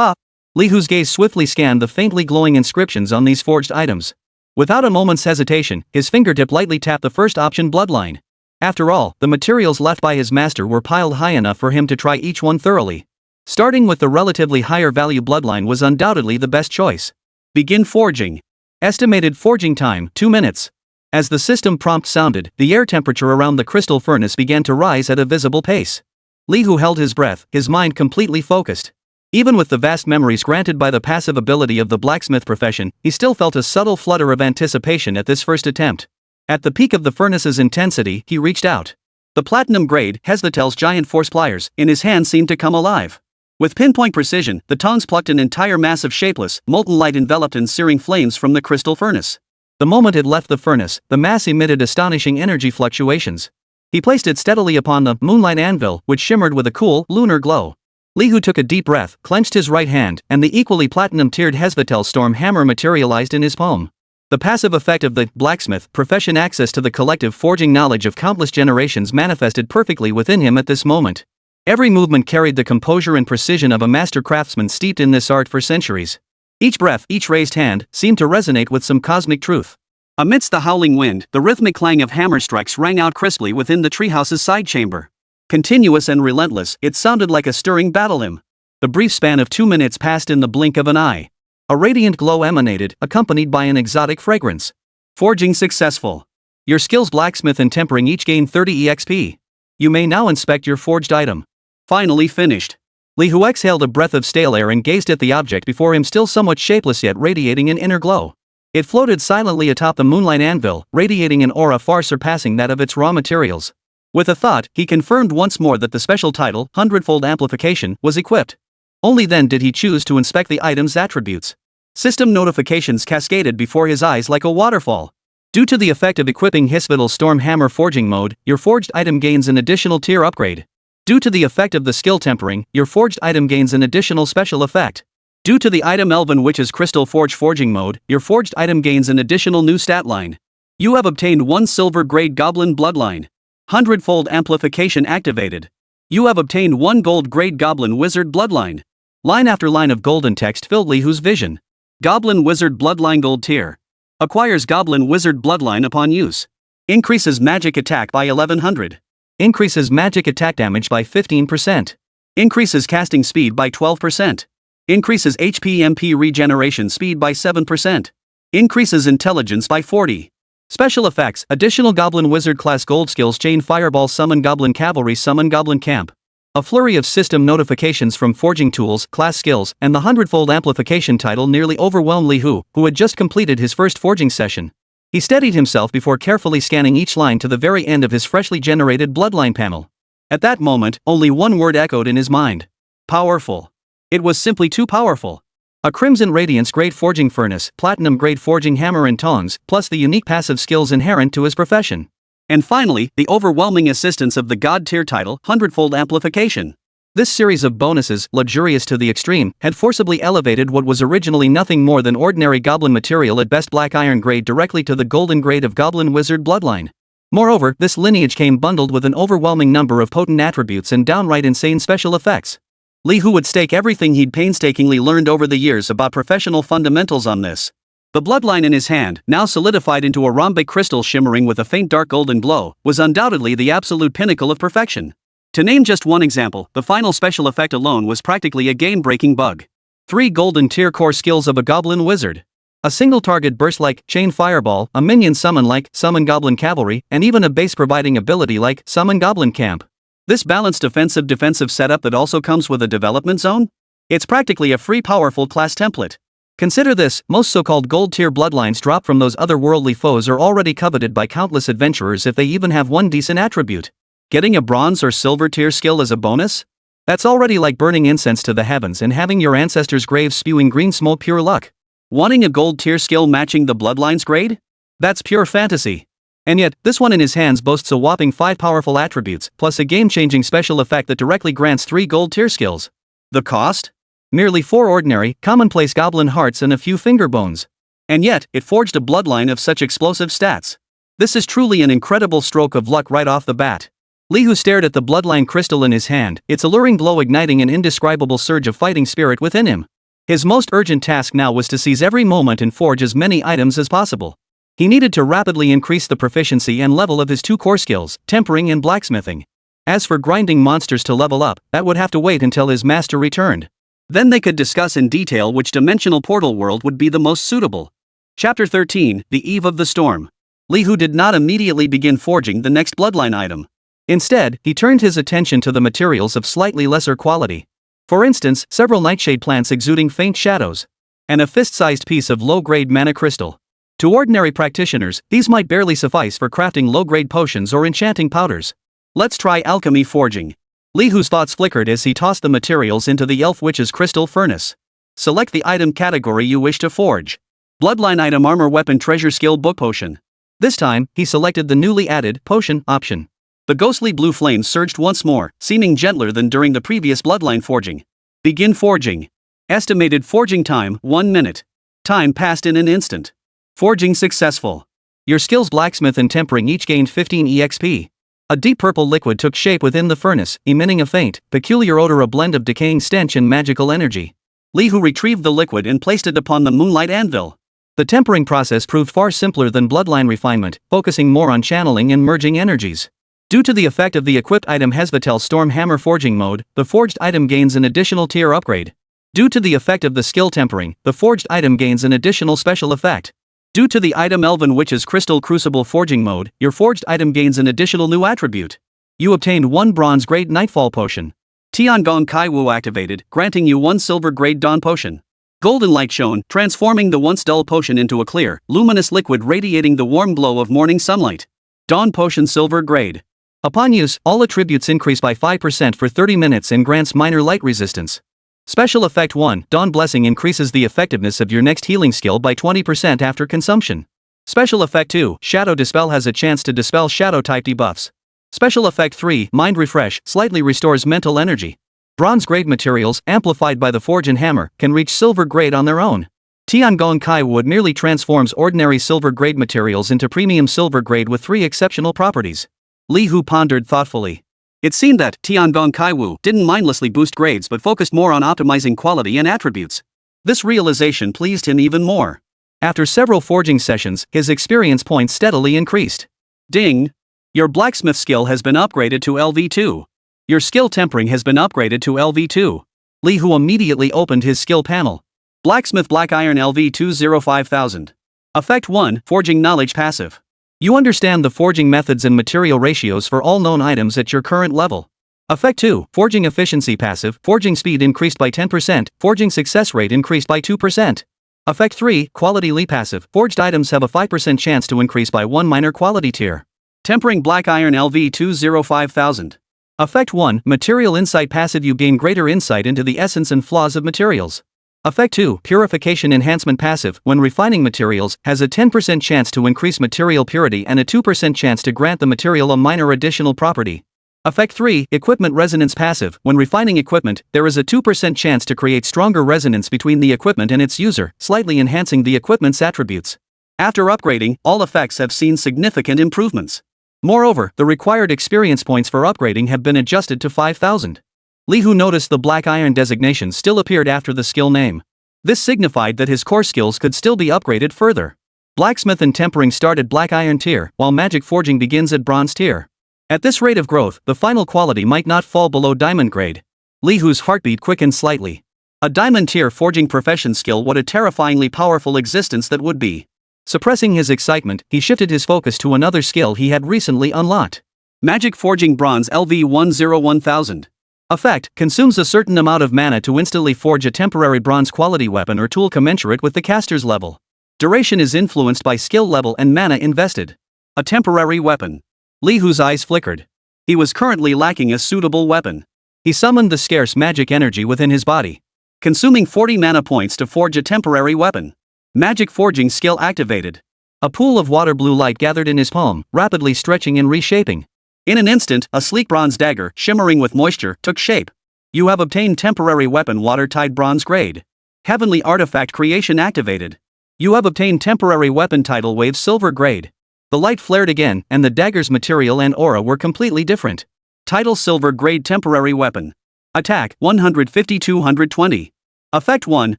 Li Hu's gaze swiftly scanned the faintly glowing inscriptions on these forged items. Without a moment's hesitation, his fingertip lightly tapped the first option, bloodline. After all, the materials left by his master were piled high enough for him to try each one thoroughly. Starting with the relatively higher value bloodline was undoubtedly the best choice. Begin forging. Estimated forging time, 2 minutes. As the system prompt sounded, the air temperature around the crystal furnace began to rise at a visible pace. Li Hu held his breath, his mind completely focused. Even with the vast memories granted by the passive ability of the blacksmith profession, he still felt a subtle flutter of anticipation at this first attempt. At the peak of the furnace's intensity, he reached out. The platinum-grade Hesvatel's giant force pliers in his hand seemed to come alive. With pinpoint precision, the tongs plucked an entire mass of shapeless, molten light enveloped in searing flames from the crystal furnace. The moment it left the furnace, the mass emitted astonishing energy fluctuations. He placed it steadily upon the moonlight anvil, which shimmered with a cool, lunar glow. Li Hu took a deep breath, clenched his right hand, and the equally platinum-tiered Hesvatel storm hammer materialized in his palm. The passive effect of the blacksmith profession, access to the collective forging knowledge of countless generations, manifested perfectly within him at this moment. Every movement carried the composure and precision of a master craftsman steeped in this art for centuries. Each breath, each raised hand, seemed to resonate with some cosmic truth. Amidst the howling wind, the rhythmic clang of hammer strikes rang out crisply within the treehouse's side chamber. Continuous and relentless, it sounded like a stirring battle hymn. The brief span of 2 minutes passed in the blink of an eye. A radiant glow emanated, accompanied by an exotic fragrance. Forging successful. Your skills blacksmith and tempering each gain 30 EXP. You may now inspect your forged item. Finally finished. Li Hu exhaled a breath of stale air and gazed at the object before him, still somewhat shapeless yet radiating an inner glow. It floated silently atop the moonlight anvil, radiating an aura far surpassing that of its raw materials. With a thought, he confirmed once more that the special title, Hundredfold Amplification, was equipped. Only then did he choose to inspect the item's attributes. System notifications cascaded before his eyes like a waterfall. Due to the effect of equipping Hesvatel's Storm Hammer Forging Mode, your forged item gains an additional tier upgrade. Due to the effect of the skill tempering, your forged item gains an additional special effect. Due to the item Elven Witch's Crystal Forge Forging Mode, your forged item gains an additional new stat line. You have obtained 1 silver grade Goblin Bloodline. Hundredfold Amplification activated. You have obtained 1 gold grade Goblin Wizard Bloodline. Line after line of golden text filled Li Hu's vision. Goblin Wizard Bloodline Gold Tier. Acquires Goblin Wizard Bloodline upon use. Increases magic attack by 1100. Increases magic attack damage by 15%. Increases casting speed by 12%. Increases HP MP regeneration speed by 7%. Increases intelligence by 40. Special effects: additional Goblin Wizard class gold skills, Chain Fireball, Summon Goblin Cavalry, Summon Goblin Camp. A flurry of system notifications from forging tools, class skills, and the Hundredfold Amplification title nearly overwhelmed Li Hu, who had just completed his first forging session. He steadied himself before carefully scanning each line to the very end of his freshly generated bloodline panel. At that moment, only one word echoed in his mind. Powerful. It was simply too powerful. A Crimson Radiance grade forging furnace, Platinum grade forging hammer and tongs, plus the unique passive skills inherent to his profession. And finally, the overwhelming assistance of the God tier title, Hundredfold Amplification. This series of bonuses, luxurious to the extreme, had forcibly elevated what was originally nothing more than ordinary goblin material at best black iron grade directly to the golden grade of Goblin Wizard Bloodline. Moreover, this lineage came bundled with an overwhelming number of potent attributes and downright insane special effects. Li Hu would stake everything he'd painstakingly learned over the years about professional fundamentals on this. The bloodline in his hand, now solidified into a rhombic crystal shimmering with a faint dark golden glow, was undoubtedly the absolute pinnacle of perfection. To name just one example, the final special effect alone was practically a game-breaking bug. 3 golden tier core skills of a Goblin Wizard. A single target burst like Chain Fireball, a minion summon like Summon Goblin Cavalry, and even a base providing ability like Summon Goblin Camp. This balanced offensive-defensive setup that also comes with a development zone? It's practically a free powerful class template. Consider this: most so-called gold-tier bloodlines dropped from those otherworldly foes are already coveted by countless adventurers if they even have one decent attribute. Getting a bronze or silver tier skill as a bonus? That's already like burning incense to the heavens and having your ancestors' graves spewing green smoke, pure luck. Wanting a gold tier skill matching the bloodline's grade? That's pure fantasy. And yet, this one in his hands boasts a whopping 5 powerful attributes, plus a game-changing special effect that directly grants 3 gold tier skills. The cost? Merely 4 ordinary, commonplace goblin hearts and a few finger bones. And yet, it forged a bloodline of such explosive stats. This is truly an incredible stroke of luck right off the bat. Li Hu stared at the bloodline crystal in his hand, its alluring glow igniting an indescribable surge of fighting spirit within him. His most urgent task now was to seize every moment and forge as many items as possible. He needed to rapidly increase the proficiency and level of his two core skills, tempering and blacksmithing. As for grinding monsters to level up, that would have to wait until his master returned. Then they could discuss in detail which dimensional portal world would be the most suitable. Chapter 13, The Eve of the Storm. Li Hu did not immediately begin forging the next bloodline item. Instead, he turned his attention to the materials of slightly lesser quality. For instance, several nightshade plants exuding faint shadows. And a fist-sized piece of low-grade mana crystal. To ordinary practitioners, these might barely suffice for crafting low-grade potions or enchanting powders. Let's try alchemy forging. Li Hu's thoughts flickered as he tossed the materials into the elf witch's crystal furnace. Select the item category you wish to forge. Bloodline item armor weapon treasure skill book potion. This time, he selected the newly added potion option. The ghostly blue flame surged once more, seeming gentler than during the previous bloodline forging. Begin forging. Estimated forging time, 1 minute. Time passed in an instant. Forging successful. Your skills blacksmith and tempering each gained 15 EXP. A deep purple liquid took shape within the furnace, emitting a faint, peculiar odor, a blend of decaying stench and magical energy. Li Hu retrieved the liquid and placed it upon the moonlight anvil. The tempering process proved far simpler than bloodline refinement, focusing more on channeling and merging energies. Due to the effect of the equipped item Hesvatel Storm Hammer Forging Mode, the forged item gains an additional tier upgrade. Due to the effect of the skill tempering, the forged item gains an additional special effect. Due to the item Elven Witch's Crystal Crucible Forging Mode, your forged item gains an additional new attribute. You obtained 1 bronze grade Nightfall Potion. Tiangong Kai Wu activated, granting you 1 silver grade Dawn Potion. Golden light shone, transforming the once dull potion into a clear, luminous liquid radiating the warm glow of morning sunlight. Dawn Potion silver grade. Upon use, all attributes increase by 5% for 30 minutes and grants minor light resistance. Special Effect 1, Dawn Blessing increases the effectiveness of your next healing skill by 20% after consumption. Special Effect 2, Shadow Dispel has a chance to dispel shadow-type debuffs. Special Effect 3, Mind Refresh, slightly restores mental energy. Bronze grade materials, amplified by the Forge and Hammer, can reach silver grade on their own. Tiangong Kai Wood merely transforms ordinary silver grade materials into premium silver grade with 3 exceptional properties. Li Hu pondered thoughtfully. It seemed that Tiangong Kai Wu didn't mindlessly boost grades but focused more on optimizing quality and attributes. This realization pleased him even more. After several forging sessions, his experience points steadily increased. Ding! Your blacksmith skill has been upgraded to LV2. Your skill tempering has been upgraded to LV2. Li Hu immediately opened his skill panel. Blacksmith Black Iron LV205,000. Effect 1, Forging Knowledge Passive. You understand the forging methods and material ratios for all known items at your current level. Effect 2, Forging Efficiency Passive, Forging Speed increased by 10%, Forging Success Rate increased by 2%. Effect 3, Quality Li Passive, forged items have a 5% chance to increase by 1 minor quality tier. Tempering Black Iron LV205,000. Effect 1, Material Insight Passive, you gain greater insight into the essence and flaws of materials. Effect 2, Purification Enhancement Passive, when refining materials, has a 10% chance to increase material purity and a 2% chance to grant the material a minor additional property. Effect 3, Equipment Resonance Passive, when refining equipment, there is a 2% chance to create stronger resonance between the equipment and its user, slightly enhancing the equipment's attributes. After upgrading, all effects have seen significant improvements. Moreover, the required experience points for upgrading have been adjusted to 5,000. Li Hu noticed the Black Iron designation still appeared after the skill name. This signified that his core skills could still be upgraded further. Blacksmith and Tempering start at Black Iron tier, while Magic Forging begins at Bronze tier. At this rate of growth, the final quality might not fall below Diamond grade. Li Hu's heartbeat quickened slightly. A Diamond tier forging profession skill, what a terrifyingly powerful existence that would be. Suppressing his excitement, he shifted his focus to another skill he had recently unlocked. Magic Forging Bronze LV101000. Effect, consumes a certain amount of mana to instantly forge a temporary bronze quality weapon or tool commensurate with the caster's level. Duration is influenced by skill level and mana invested. A temporary weapon. Li Hu's eyes flickered. He was currently lacking a suitable weapon. He summoned the scarce magic energy within his body, consuming 40 mana points to forge a temporary weapon. Magic Forging skill activated. A pool of water blue light gathered in his palm, rapidly stretching and reshaping. In an instant, a sleek bronze dagger, shimmering with moisture, took shape. You have obtained temporary weapon Water Tide Bronze grade. Heavenly Artifact Creation activated. You have obtained temporary weapon title wave silver grade. The light flared again, and the dagger's material and aura were completely different. Title silver grade temporary weapon. Attack 150-220. Effect 1,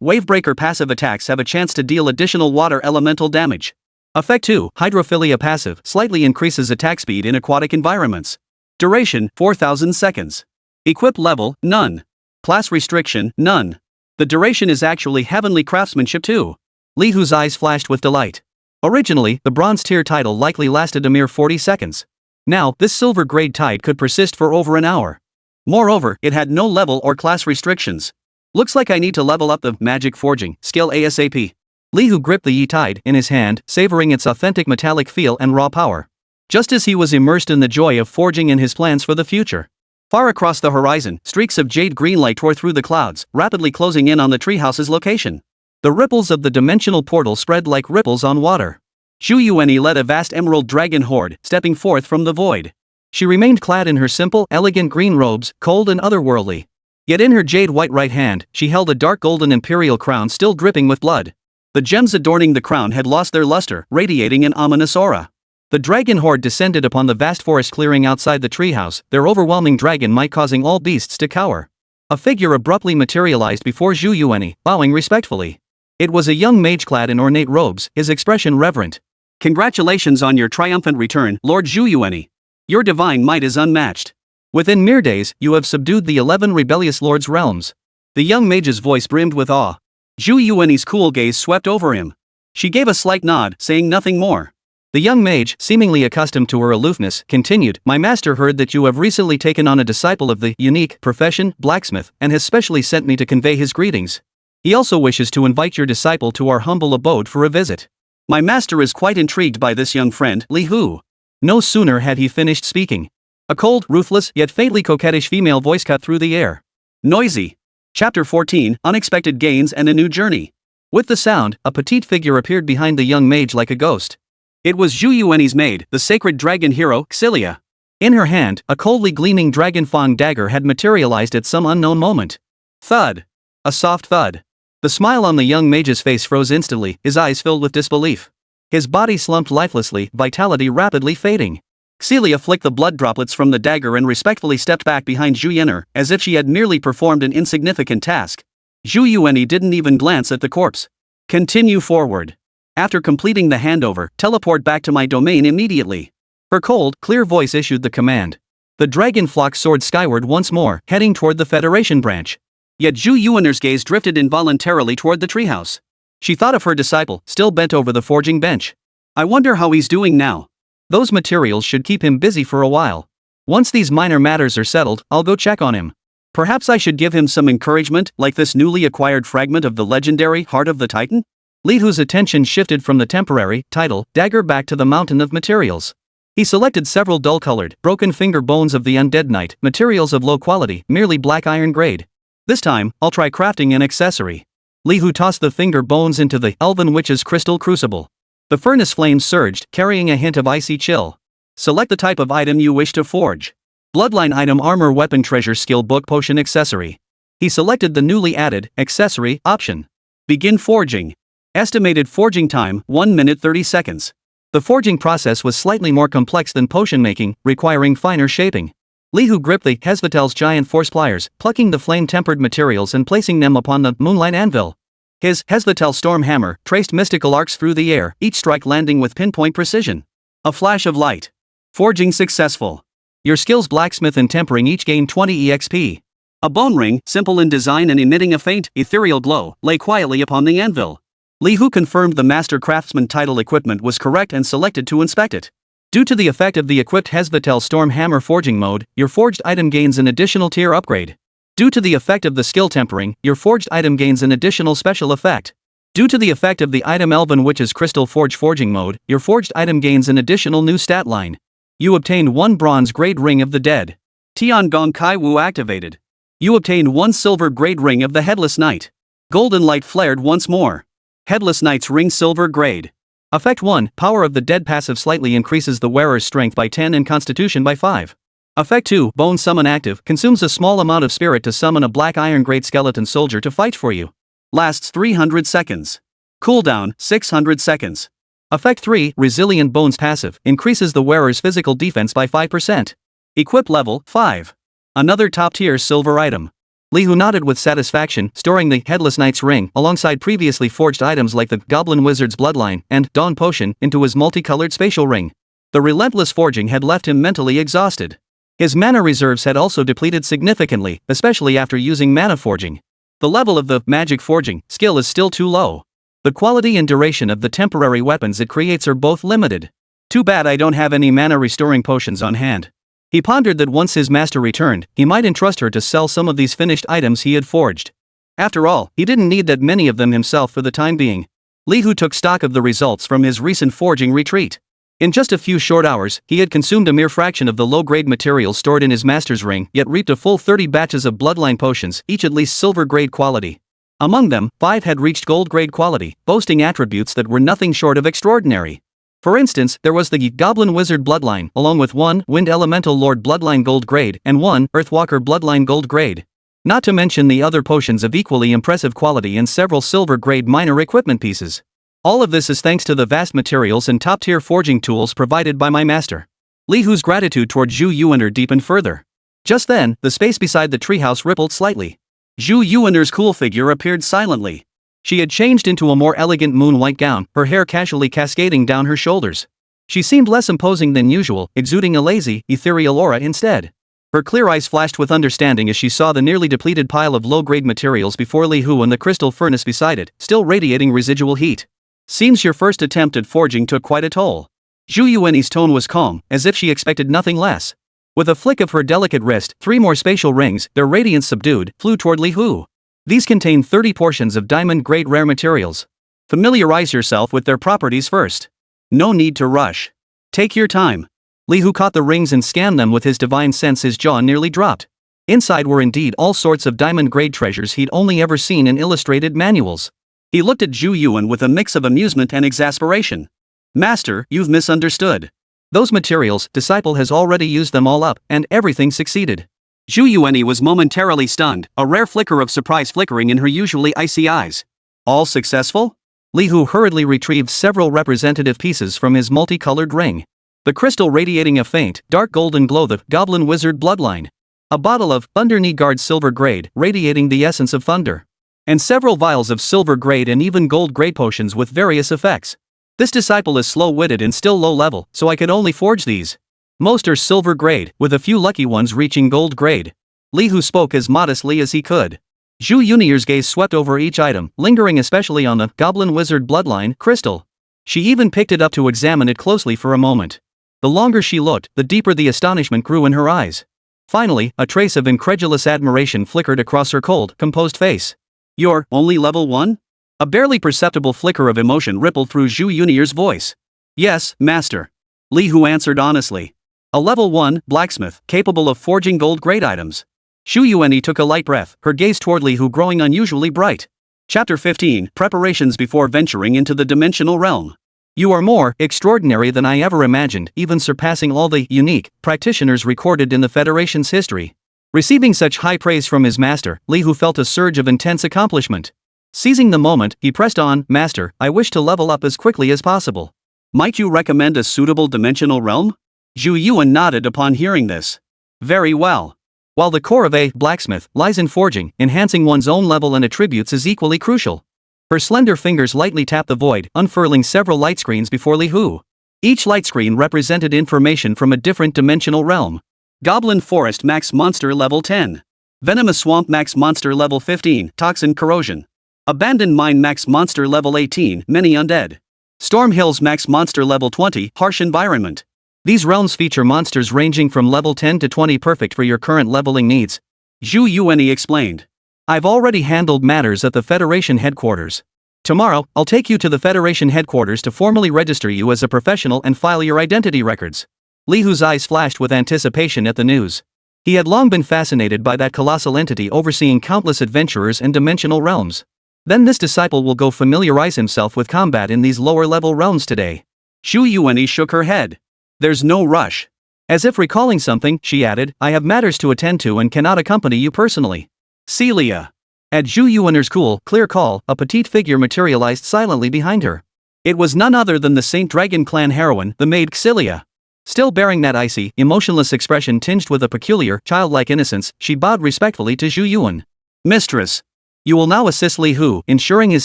Wavebreaker passive attacks have a chance to deal additional water elemental damage. Effect 2, Hydrophilia passive slightly increases attack speed in aquatic environments. Duration 4,000 seconds. Equip level, none. Class restriction, none. The duration is actually Heavenly Craftsmanship too. Li Hu's eyes flashed with delight. Originally, the bronze tier title likely lasted a mere 40 seconds. Now, this silver grade tide could persist for over an hour. Moreover, it had no level or class restrictions. Looks like I need to level up the magic forging skill ASAP. Li Hu gripped the Yi Tide in his hand, savoring its authentic metallic feel and raw power. Just as he was immersed in the joy of forging and his plans for the future. Far across the horizon, streaks of jade green light tore through the clouds, rapidly closing in on the treehouse's location. The ripples of the dimensional portal spread like ripples on water. Zhu Yuanyi led a vast emerald dragon horde, stepping forth from the void. She remained clad in her simple, elegant green robes, cold and otherworldly. Yet in her jade-white right hand, she held a dark golden imperial crown still dripping with blood. The gems adorning the crown had lost their luster, radiating an ominous aura. The dragon horde descended upon the vast forest clearing outside the treehouse, their overwhelming dragon might causing all beasts to cower. A figure abruptly materialized before Zhu Yuanyi, bowing respectfully. It was a young mage clad in ornate robes, his expression reverent. Congratulations on your triumphant return, Lord Zhu Yuanyi. Your divine might is unmatched. Within mere days, you have subdued the 11 rebellious lords' realms. The young mage's voice brimmed with awe. Zhu Yuanyi's cool gaze swept over him. She gave a slight nod, saying nothing more. The young mage, seemingly accustomed to her aloofness, continued, My master heard that you have recently taken on a disciple of the unique profession, blacksmith, and has specially sent me to convey his greetings. He also wishes to invite your disciple to our humble abode for a visit. My master is quite intrigued by this young friend, Li Hu. No sooner had he finished speaking. A cold, ruthless, yet faintly coquettish female voice cut through the air. Noisy. Chapter 14, Unexpected Gains and a New Journey. With the sound, a petite figure appeared behind the young mage like a ghost. It was Zhu Yuanyi's maid, the sacred dragon hero, Xilia. In her hand, a coldly gleaming dragon fang dagger had materialized at some unknown moment. Thud. A soft thud. The smile on the young mage's face froze instantly, his eyes filled with disbelief. His body slumped lifelessly, vitality rapidly fading. Xilia flicked the blood droplets from the dagger and respectfully stepped back behind Zhu Yuanyi, as if she had merely performed an insignificant task. Zhu Yuanyi didn't even glance at the corpse. Continue forward. After completing the handover, teleport back to my domain immediately. Her cold, clear voice issued the command. The dragon flock soared skyward once more, heading toward the Federation branch. Yet Zhu Yuanyi's gaze drifted involuntarily toward the treehouse. She thought of her disciple, still bent over the forging bench. I wonder how he's doing now. Those materials should keep him busy for a while. Once these minor matters are settled, I'll go check on him. Perhaps I should give him some encouragement, like this newly acquired fragment of the legendary Heart of the Titan? Li Hu's attention shifted from the temporary title dagger back to the mountain of materials. He selected several dull-colored, broken finger bones of the undead knight, materials of low quality, merely black iron grade. This time, I'll try crafting an accessory. Li Hu tossed the finger bones into the Elven Witch's crystal crucible. The furnace flames surged, carrying a hint of icy chill. Select the type of item you wish to forge. Bloodline item armor weapon treasure skill book potion accessory. He selected the newly added accessory option. Begin forging. Estimated forging time 1 minute 30 seconds. The forging process was slightly more complex than potion making, requiring finer shaping. Li Hu gripped the Hezvatel's giant force pliers, plucking the flame-tempered materials and placing them upon the moonlight anvil. His Hezvatel storm hammer traced mystical arcs through the air, each strike landing with pinpoint precision. A flash of light. Forging successful. Your skills blacksmith and tempering each gain 20 EXP. A bone ring, simple in design and emitting a faint, ethereal glow, lay quietly upon the anvil. Li Hu confirmed the Master Craftsman title equipment was correct and selected to inspect it. Due to the effect of the equipped Hezvatel Storm Hammer forging mode, your forged item gains an additional tier upgrade. Due to the effect of the skill tempering, your forged item gains an additional special effect. Due to the effect of the item Elven Witch's Crystal Forge forging mode, your forged item gains an additional new stat line. You obtained 1 bronze grade ring of the dead. Tiangong Kai Wu activated. You obtained 1 silver grade ring of the Headless Knight. Golden light flared once more. Headless Knight's ring silver grade. Effect 1, Power of the Dead passive slightly increases the wearer's strength by 10 and constitution by 5. Effect 2, Bone Summon active, consumes a small amount of spirit to summon a black iron great skeleton soldier to fight for you. Lasts 300 seconds. Cooldown, 600 seconds. Effect 3, Resilient Bones passive, increases the wearer's physical defense by 5%. Equip level, 5. Another top-tier silver item. Li Hu nodded with satisfaction, storing the Headless Knight's ring, alongside previously forged items like the Goblin Wizard's Bloodline and Dawn Potion, into his multicolored spatial ring. The relentless forging had left him mentally exhausted. His mana reserves had also depleted significantly, especially after using mana forging. The level of the magic forging skill is still too low. The quality and duration of the temporary weapons it creates are both limited. Too bad I don't have any mana restoring potions on hand. He pondered that once his master returned, he might entrust her to sell some of these finished items he had forged. After all, he didn't need that many of them himself for the time being. Li Hu took stock of the results from his recent forging retreat. In just a few short hours, he had consumed a mere fraction of the low-grade materials stored in his master's ring, yet reaped a full 30 batches of bloodline potions, each at least silver-grade quality. Among them, 5 had reached gold-grade quality, boasting attributes that were nothing short of extraordinary. For instance, there was the Goblin Wizard Bloodline, along with 1 Wind Elemental Lord Bloodline Gold Grade and 1 Earthwalker Bloodline Gold Grade. Not to mention the other potions of equally impressive quality and several silver-grade minor equipment pieces. All of this is thanks to the vast materials and top-tier forging tools provided by my master. Li Hu's gratitude toward Zhu Yuaner deepened further. Just then, the space beside the treehouse rippled slightly. Zhu Yuaner's cool figure appeared silently. She had changed into a more elegant moon-white gown, her hair casually cascading down her shoulders. She seemed less imposing than usual, exuding a lazy, ethereal aura instead. Her clear eyes flashed with understanding as she saw the nearly depleted pile of low-grade materials before Li Hu and the crystal furnace beside it, still radiating residual heat. Seems your first attempt at forging took quite a toll. Zhu Yuan's tone was calm, as if she expected nothing less. With a flick of her delicate wrist, 3 more spatial rings, their radiance subdued, flew toward Li Hu. These contain 30 portions of diamond-grade rare materials. Familiarize yourself with their properties first. No need to rush. Take your time. Li Hu caught the rings and scanned them with his divine sense. His jaw nearly dropped. Inside were indeed all sorts of diamond-grade treasures he'd only ever seen in illustrated manuals. He looked at Zhu Yuan with a mix of amusement and exasperation. Master, you've misunderstood. Those materials, disciple has already used them all up, and everything succeeded. Zhu Yuan was momentarily stunned, a rare flicker of surprise flickering in her usually icy eyes. All successful? Li Hu hurriedly retrieved several representative pieces from his multicolored ring. The crystal radiating a faint, dark golden glow, the Goblin Wizard Bloodline. A bottle of Thunder Knee Guard Silver Grade, radiating the essence of thunder. And several vials of silver grade and even gold grade potions with various effects. This disciple is slow-witted and still low level, so I could only forge these. Most are silver grade, with a few lucky ones reaching gold grade. Li Hu spoke as modestly as he could. Zhu Yunier's gaze swept over each item, lingering especially on the Goblin Wizard Bloodline crystal. She even picked it up to examine it closely for a moment. The longer she looked, the deeper the astonishment grew in her eyes. Finally, a trace of incredulous admiration flickered across her cold, composed face. You're only level 1? A barely perceptible flicker of emotion rippled through Zhu Yunier's voice. Yes, master. Li Hu answered honestly. A level 1 blacksmith, capable of forging gold-grade items. Zhu Yuan took a light breath, her gaze toward Li Hu growing unusually bright. Chapter 15, Preparations before venturing into the dimensional realm. You are more extraordinary than I ever imagined, even surpassing all the unique practitioners recorded in the Federation's history. Receiving such high praise from his master, Li Hu felt a surge of intense accomplishment. Seizing the moment, he pressed on, Master, I wish to level up as quickly as possible. Might you recommend a suitable dimensional realm? Zhu Yuan nodded upon hearing this. Very well. While the core of a blacksmith lies in forging, enhancing one's own level and attributes is equally crucial. Her slender fingers lightly tapped the void, unfurling several light screens before Li Hu. Each light screen represented information from a different dimensional realm. Goblin Forest Max Monster Level 10. Venomous Swamp Max Monster Level 15, Toxin Corrosion. Abandoned Mine Max Monster Level 18, Many Undead. Storm Hills Max Monster Level 20, Harsh Environment. These realms feature monsters ranging from level 10 to 20, perfect for your current leveling needs. Zhu Yuan explained. I've already handled matters at the Federation headquarters. Tomorrow, I'll take you to the Federation headquarters to formally register you as a professional and file your identity records. Li Hu's eyes flashed with anticipation at the news. He had long been fascinated by that colossal entity overseeing countless adventurers and dimensional realms. Then this disciple will go familiarize himself with combat in these lower-level realms today. Zhu Yuan shook her head. There's no rush. As if recalling something, she added, I have matters to attend to and cannot accompany you personally. Celia. At Zhu Yuaner's cool, clear call, a petite figure materialized silently behind her. It was none other than the Saint Dragon clan heroine, the maid Xylia. Still bearing that icy, emotionless expression tinged with a peculiar, childlike innocence, she bowed respectfully to Zhu Yuan. Mistress. You will now assist Li Hu, ensuring his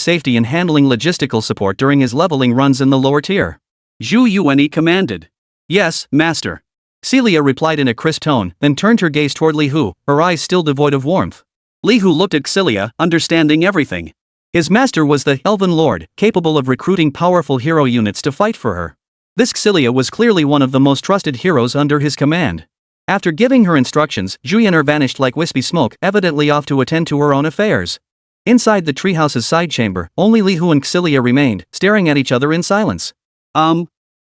safety and handling logistical support during his leveling runs in the lower tier. Zhu Yuan commanded. Yes, master. Celia replied in a crisp tone, then turned her gaze toward Li Hu, her eyes still devoid of warmth. Li Hu looked at Xylia, understanding everything. His master was the Elven Lord, capable of recruiting powerful hero units to fight for her. This Xylia was clearly one of the most trusted heroes under his command. After giving her instructions, Juyener vanished like wispy smoke, evidently off to attend to her own affairs. Inside the treehouse's side chamber, only Li Hu and Xylia remained, staring at each other in silence.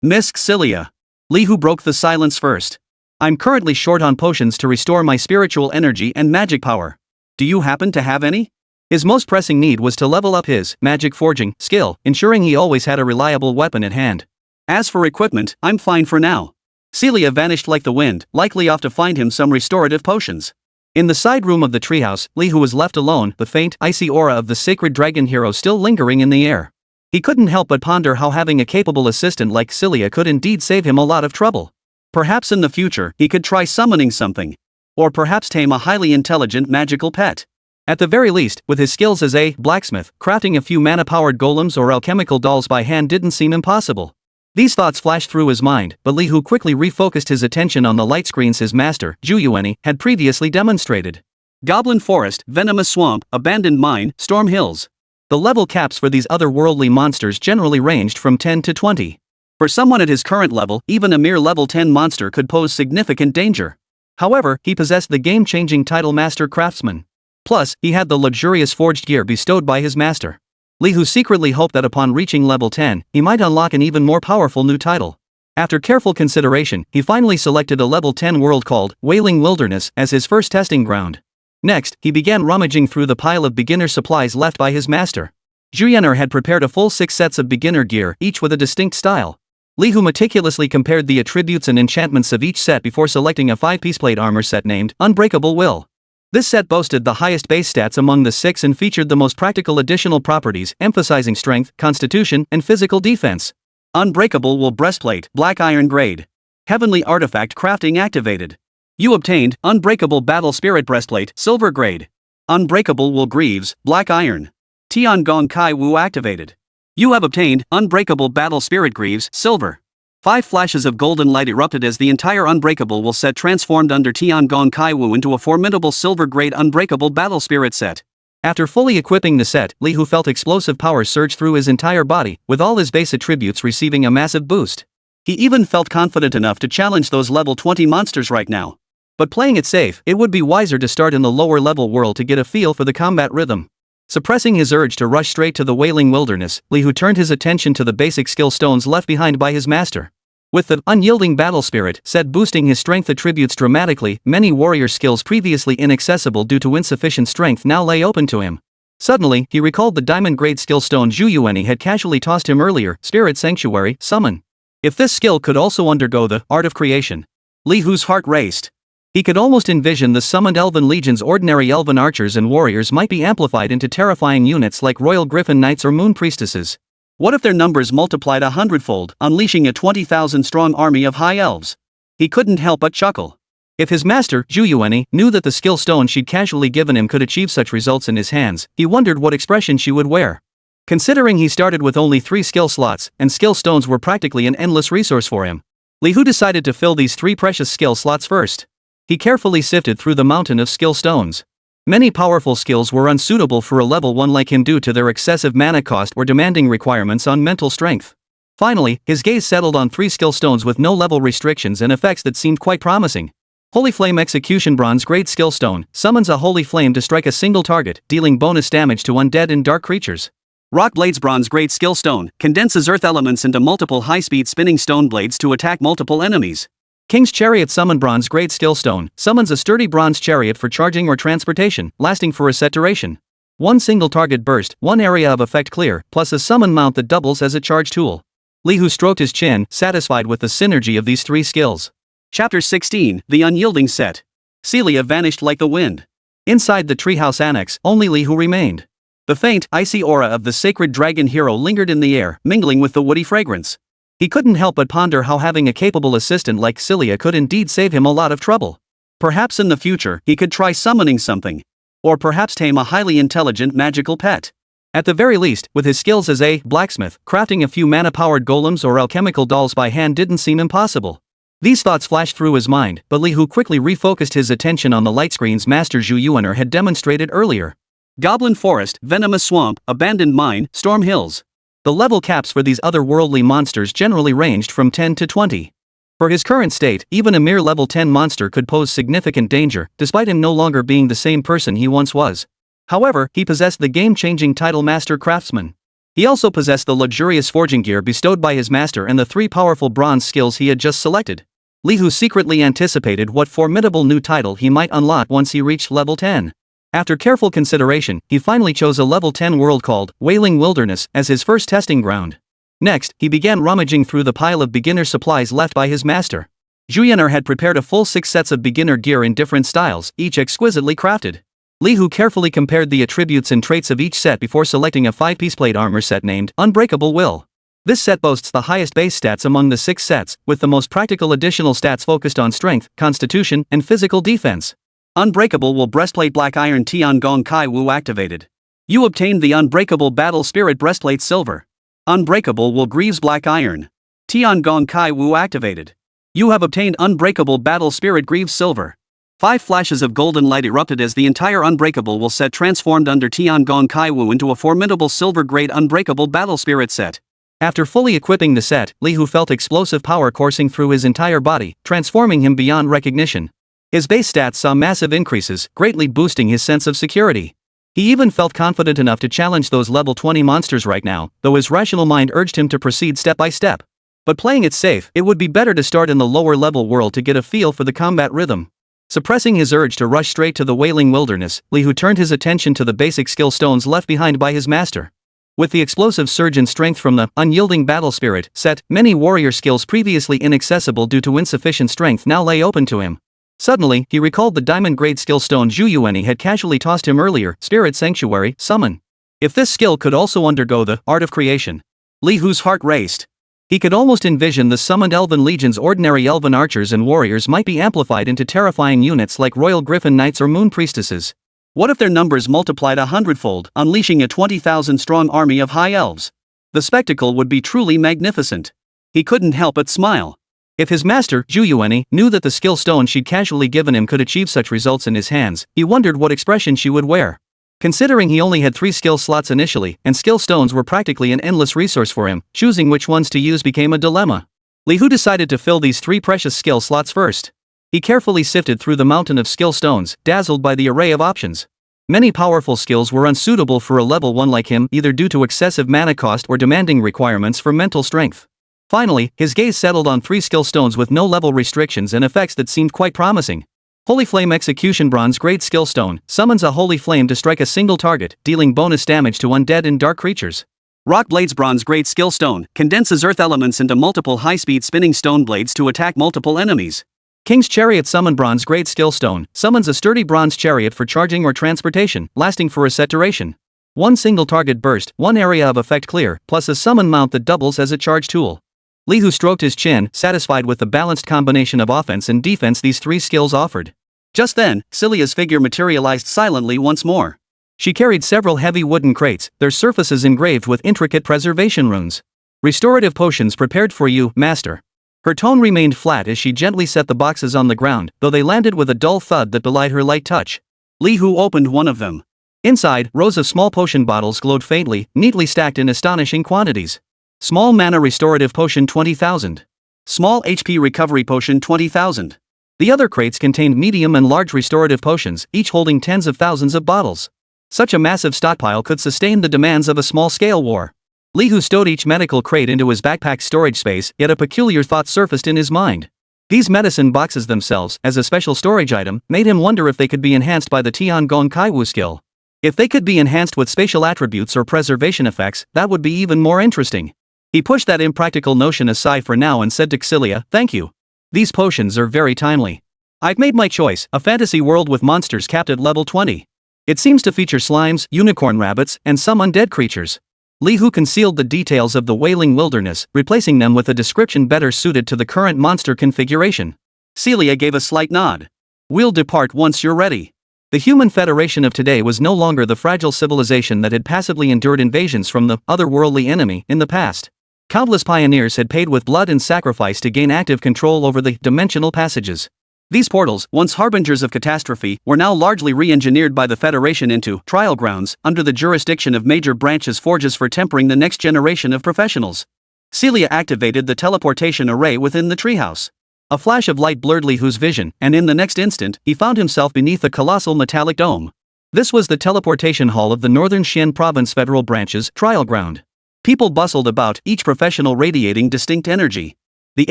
Miss Xylia. Li Hu broke the silence first. I'm currently short on potions to restore my spiritual energy and magic power. Do you happen to have any? His most pressing need was to level up his magic forging skill, ensuring he always had a reliable weapon at hand. As for equipment, I'm fine for now. Celia vanished like the wind, likely off to find him some restorative potions. In the side room of the treehouse, Li Hu was left alone, the faint, icy aura of the sacred dragon hero still lingering in the air. He couldn't help but ponder how having a capable assistant like Celia could indeed save him a lot of trouble. Perhaps in the future, he could try summoning something. Or perhaps tame a highly intelligent magical pet. At the very least, with his skills as a blacksmith, crafting a few mana-powered golems or alchemical dolls by hand didn't seem impossible. These thoughts flashed through his mind, but Li Hu quickly refocused his attention on the light screens his master, Zhu Yuan, had previously demonstrated. Goblin Forest, Venomous Swamp, Abandoned Mine, Storm Hills. The level caps for these otherworldly monsters generally ranged from 10 to 20. For someone at his current level, even a mere level 10 monster could pose significant danger. However, he possessed the game-changing title Master Craftsman. Plus, he had the luxurious forged gear bestowed by his master. Li Hu secretly hoped that upon reaching level 10, he might unlock an even more powerful new title. After careful consideration, he finally selected a level 10 world called Wailing Wilderness as his first testing ground. Next, he began rummaging through the pile of beginner supplies left by his master. Juyener had prepared a full 6 sets of beginner gear, each with a distinct style. Li Hu meticulously compared the attributes and enchantments of each set before selecting a 5-piece plate armor set named Unbreakable Will. This set boasted the highest base stats among the 6 and featured the most practical additional properties, emphasizing strength, constitution, and physical defense. Unbreakable Will Breastplate, Black Iron Grade. Heavenly Artifact Crafting activated. You obtained Unbreakable Battle Spirit Breastplate, Silver Grade. Unbreakable Will Greaves, Black Iron. Tiangong Kai Wu activated. You have obtained Unbreakable Battle Spirit Greaves, Silver. 5 flashes of golden light erupted as the entire Unbreakable Will set transformed under Tiangong Kai Wu into a formidable silver-grade Unbreakable Battle Spirit set. After fully equipping the set, Li Hu felt explosive powers surge through his entire body, with all his base attributes receiving a massive boost. He even felt confident enough to challenge those level 20 monsters right now. But playing it safe, it would be wiser to start in the lower level world to get a feel for the combat rhythm. Suppressing his urge to rush straight to the Wailing Wilderness, Li Hu turned his attention to the basic skill stones left behind by his master. With the unyielding battle spirit set boosting his strength attributes dramatically, many warrior skills previously inaccessible due to insufficient strength now lay open to him. Suddenly, he recalled the diamond-grade skill stone Zhu Yuan had casually tossed him earlier, Spirit Sanctuary, Summon. If this skill could also undergo the Art of Creation, Li Hu's heart raced. He could almost envision the summoned Elven Legion's ordinary Elven archers and warriors might be amplified into terrifying units like Royal Griffin Knights or Moon Priestesses. What if their numbers multiplied 100-fold, unleashing a 20,000-strong army of high elves? He couldn't help but chuckle. If his master, Zhu Yuan, knew that the skill stone she'd casually given him could achieve such results in his hands, he wondered what expression she would wear. Considering he started with only 3 skill slots, and skill stones were practically an endless resource for him, Li Hu decided to fill these 3 precious skill slots first. He carefully sifted through the mountain of skill stones. Many powerful skills were unsuitable for a level 1 like him due to their excessive mana cost or demanding requirements on mental strength. Finally, his gaze settled on 3 skill stones with no level restrictions and effects that seemed quite promising. Holy Flame Execution Bronze Grade Skill Stone summons a holy flame to strike a single target, dealing bonus damage to undead and dark creatures. Rock Blades Bronze Grade Skill Stone condenses earth elements into multiple high-speed spinning stone blades to attack multiple enemies. King's Chariot Summon Bronze Grade Skill Stone summons a sturdy bronze chariot for charging or transportation, lasting for a set duration. 1 single target burst, 1 area of effect clear, plus a summon mount that doubles as a charge tool. Li Hu stroked his chin, satisfied with the synergy of these 3 skills. Chapter 16, The Unyielding Set. Celia vanished like the wind. Inside the treehouse annex, only Li Hu remained. The faint, icy aura of the sacred dragon hero lingered in the air, mingling with the woody fragrance. He couldn't help but ponder how having a capable assistant like Cilia could indeed save him a lot of trouble. Perhaps in the future he could try summoning something. Or perhaps tame a highly intelligent magical pet. At the very least, with his skills as a blacksmith, crafting a few mana-powered golems or alchemical dolls by hand didn't seem impossible. These thoughts flashed through his mind, but Li Hu quickly refocused his attention on the light screens Master Zhu Yuaner had demonstrated earlier. Goblin Forest, Venomous Swamp, Abandoned Mine, Storm Hills. The level caps for these otherworldly monsters generally ranged from 10 to 20. For his current state, even a mere level 10 monster could pose significant danger, despite him no longer being the same person he once was. However, he possessed the game-changing title Master Craftsman. He also possessed the luxurious forging gear bestowed by his master and the 3 powerful bronze skills he had just selected. Li Hu secretly anticipated what formidable new title he might unlock once he reached level 10. After careful consideration, he finally chose a level 10 world called Wailing Wilderness as his first testing ground. Next, he began rummaging through the pile of beginner supplies left by his master. Zhu Yuaner had prepared a full 6 sets of beginner gear in different styles, each exquisitely crafted. Li Hu carefully compared the attributes and traits of each set before selecting a 5-piece plate armor set named Unbreakable Will. This set boasts the highest base stats among the 6 sets, with the most practical additional stats focused on strength, constitution, and physical defense. Unbreakable Will Breastplate Black Iron Tiangong Kai Wu activated. You obtained the Unbreakable Battle Spirit Breastplate Silver. Unbreakable Will Greaves Black Iron Tiangong Kai Wu activated. You have obtained Unbreakable Battle Spirit Greaves Silver. 5 flashes of golden light erupted as the entire Unbreakable Will set transformed under Tiangong Kai Wu into a formidable silver-grade Unbreakable Battle Spirit set. After fully equipping the set, Li Hu felt explosive power coursing through his entire body, transforming him beyond recognition. His base stats saw massive increases, greatly boosting his sense of security. He even felt confident enough to challenge those level 20 monsters right now, though his rational mind urged him to proceed step by step. But playing it safe, it would be better to start in the lower level world to get a feel for the combat rhythm. Suppressing his urge to rush straight to the Wailing Wilderness, Li Hu turned his attention to the basic skill stones left behind by his master. With the explosive surge in strength from the Unyielding Battle Spirit set, many warrior skills previously inaccessible due to insufficient strength now lay open to him. Suddenly, he recalled the diamond-grade skill stone Zhu Yuaner had casually tossed him earlier, Spirit Sanctuary, Summon. If this skill could also undergo the Art of Creation, Li Hu's heart raced. He could almost envision the summoned elven legions. Ordinary elven archers and warriors might be amplified into terrifying units like Royal Griffin Knights or Moon Priestesses. What if their numbers multiplied 100-fold, unleashing a 20,000-strong army of high elves? The spectacle would be truly magnificent. He couldn't help but smile. If his master, Zhu Yuaner, knew that the skill stone she'd casually given him could achieve such results in his hands, he wondered what expression she would wear. Considering he only had 3 skill slots initially, and skill stones were practically an endless resource for him, choosing which ones to use became a dilemma. Li Hu decided to fill these 3 precious skill slots first. He carefully sifted through the mountain of skill stones, dazzled by the array of options. Many powerful skills were unsuitable for a level 1 like him, either due to excessive mana cost or demanding requirements for mental strength. Finally, his gaze settled on 3 skill stones with no level restrictions and effects that seemed quite promising. Holy Flame Execution Bronze Grade Skill Stone summons a holy flame to strike a single target, dealing bonus damage to undead and dark creatures. Rock Blades Bronze Grade Skill Stone condenses earth elements into multiple high-speed spinning stone blades to attack multiple enemies. King's Chariot Summon Bronze Grade Skill Stone summons a sturdy bronze chariot for charging or transportation, lasting for a set duration. 1 single target burst, 1 area of effect clear, plus a summon mount that doubles as a charge tool. Li Hu stroked his chin, satisfied with the balanced combination of offense and defense these 3 skills offered. Just then, Cilia's figure materialized silently once more. She carried several heavy wooden crates, their surfaces engraved with intricate preservation runes. Restorative potions prepared for you, master. Her tone remained flat as she gently set the boxes on the ground, though they landed with a dull thud that belied her light touch. Li Hu opened one of them. Inside, rows of small potion bottles glowed faintly, neatly stacked in astonishing quantities. Small Mana Restorative Potion 20,000. Small HP Recovery Potion 20,000. The other crates contained medium and large restorative potions, each holding tens of thousands of bottles. Such a massive stockpile could sustain the demands of a small-scale war. Li Hu stowed each medical crate into his backpack's storage space, yet a peculiar thought surfaced in his mind. These medicine boxes themselves, as a special storage item, made him wonder if they could be enhanced by the Tiangong Kaiwu skill. If they could be enhanced with spatial attributes or preservation effects, that would be even more interesting. He pushed that impractical notion aside for now and said to Cilia, "Thank you. These potions are very timely. I've made my choice, a fantasy world with monsters capped at level 20. It seems to feature slimes, unicorn rabbits, and some undead creatures. Li Hu concealed the details of the Wailing Wilderness, replacing them with a description better suited to the current monster configuration. Celia gave a slight nod. We'll depart once you're ready. The human federation of today was no longer the fragile civilization that had passively endured invasions from the otherworldly enemy in the past. Countless pioneers had paid with blood and sacrifice to gain active control over the dimensional passages. These portals, once harbingers of catastrophe, were now largely re-engineered by the Federation into trial grounds, under the jurisdiction of major branches forges for tempering the next generation of professionals. Celia activated the teleportation array within the treehouse. A flash of light blurred Li Hu's vision, and in the next instant, he found himself beneath a colossal metallic dome. This was the teleportation hall of the Northern Xian Province Federal Branch's trial ground. People bustled about, each professional radiating distinct energy. The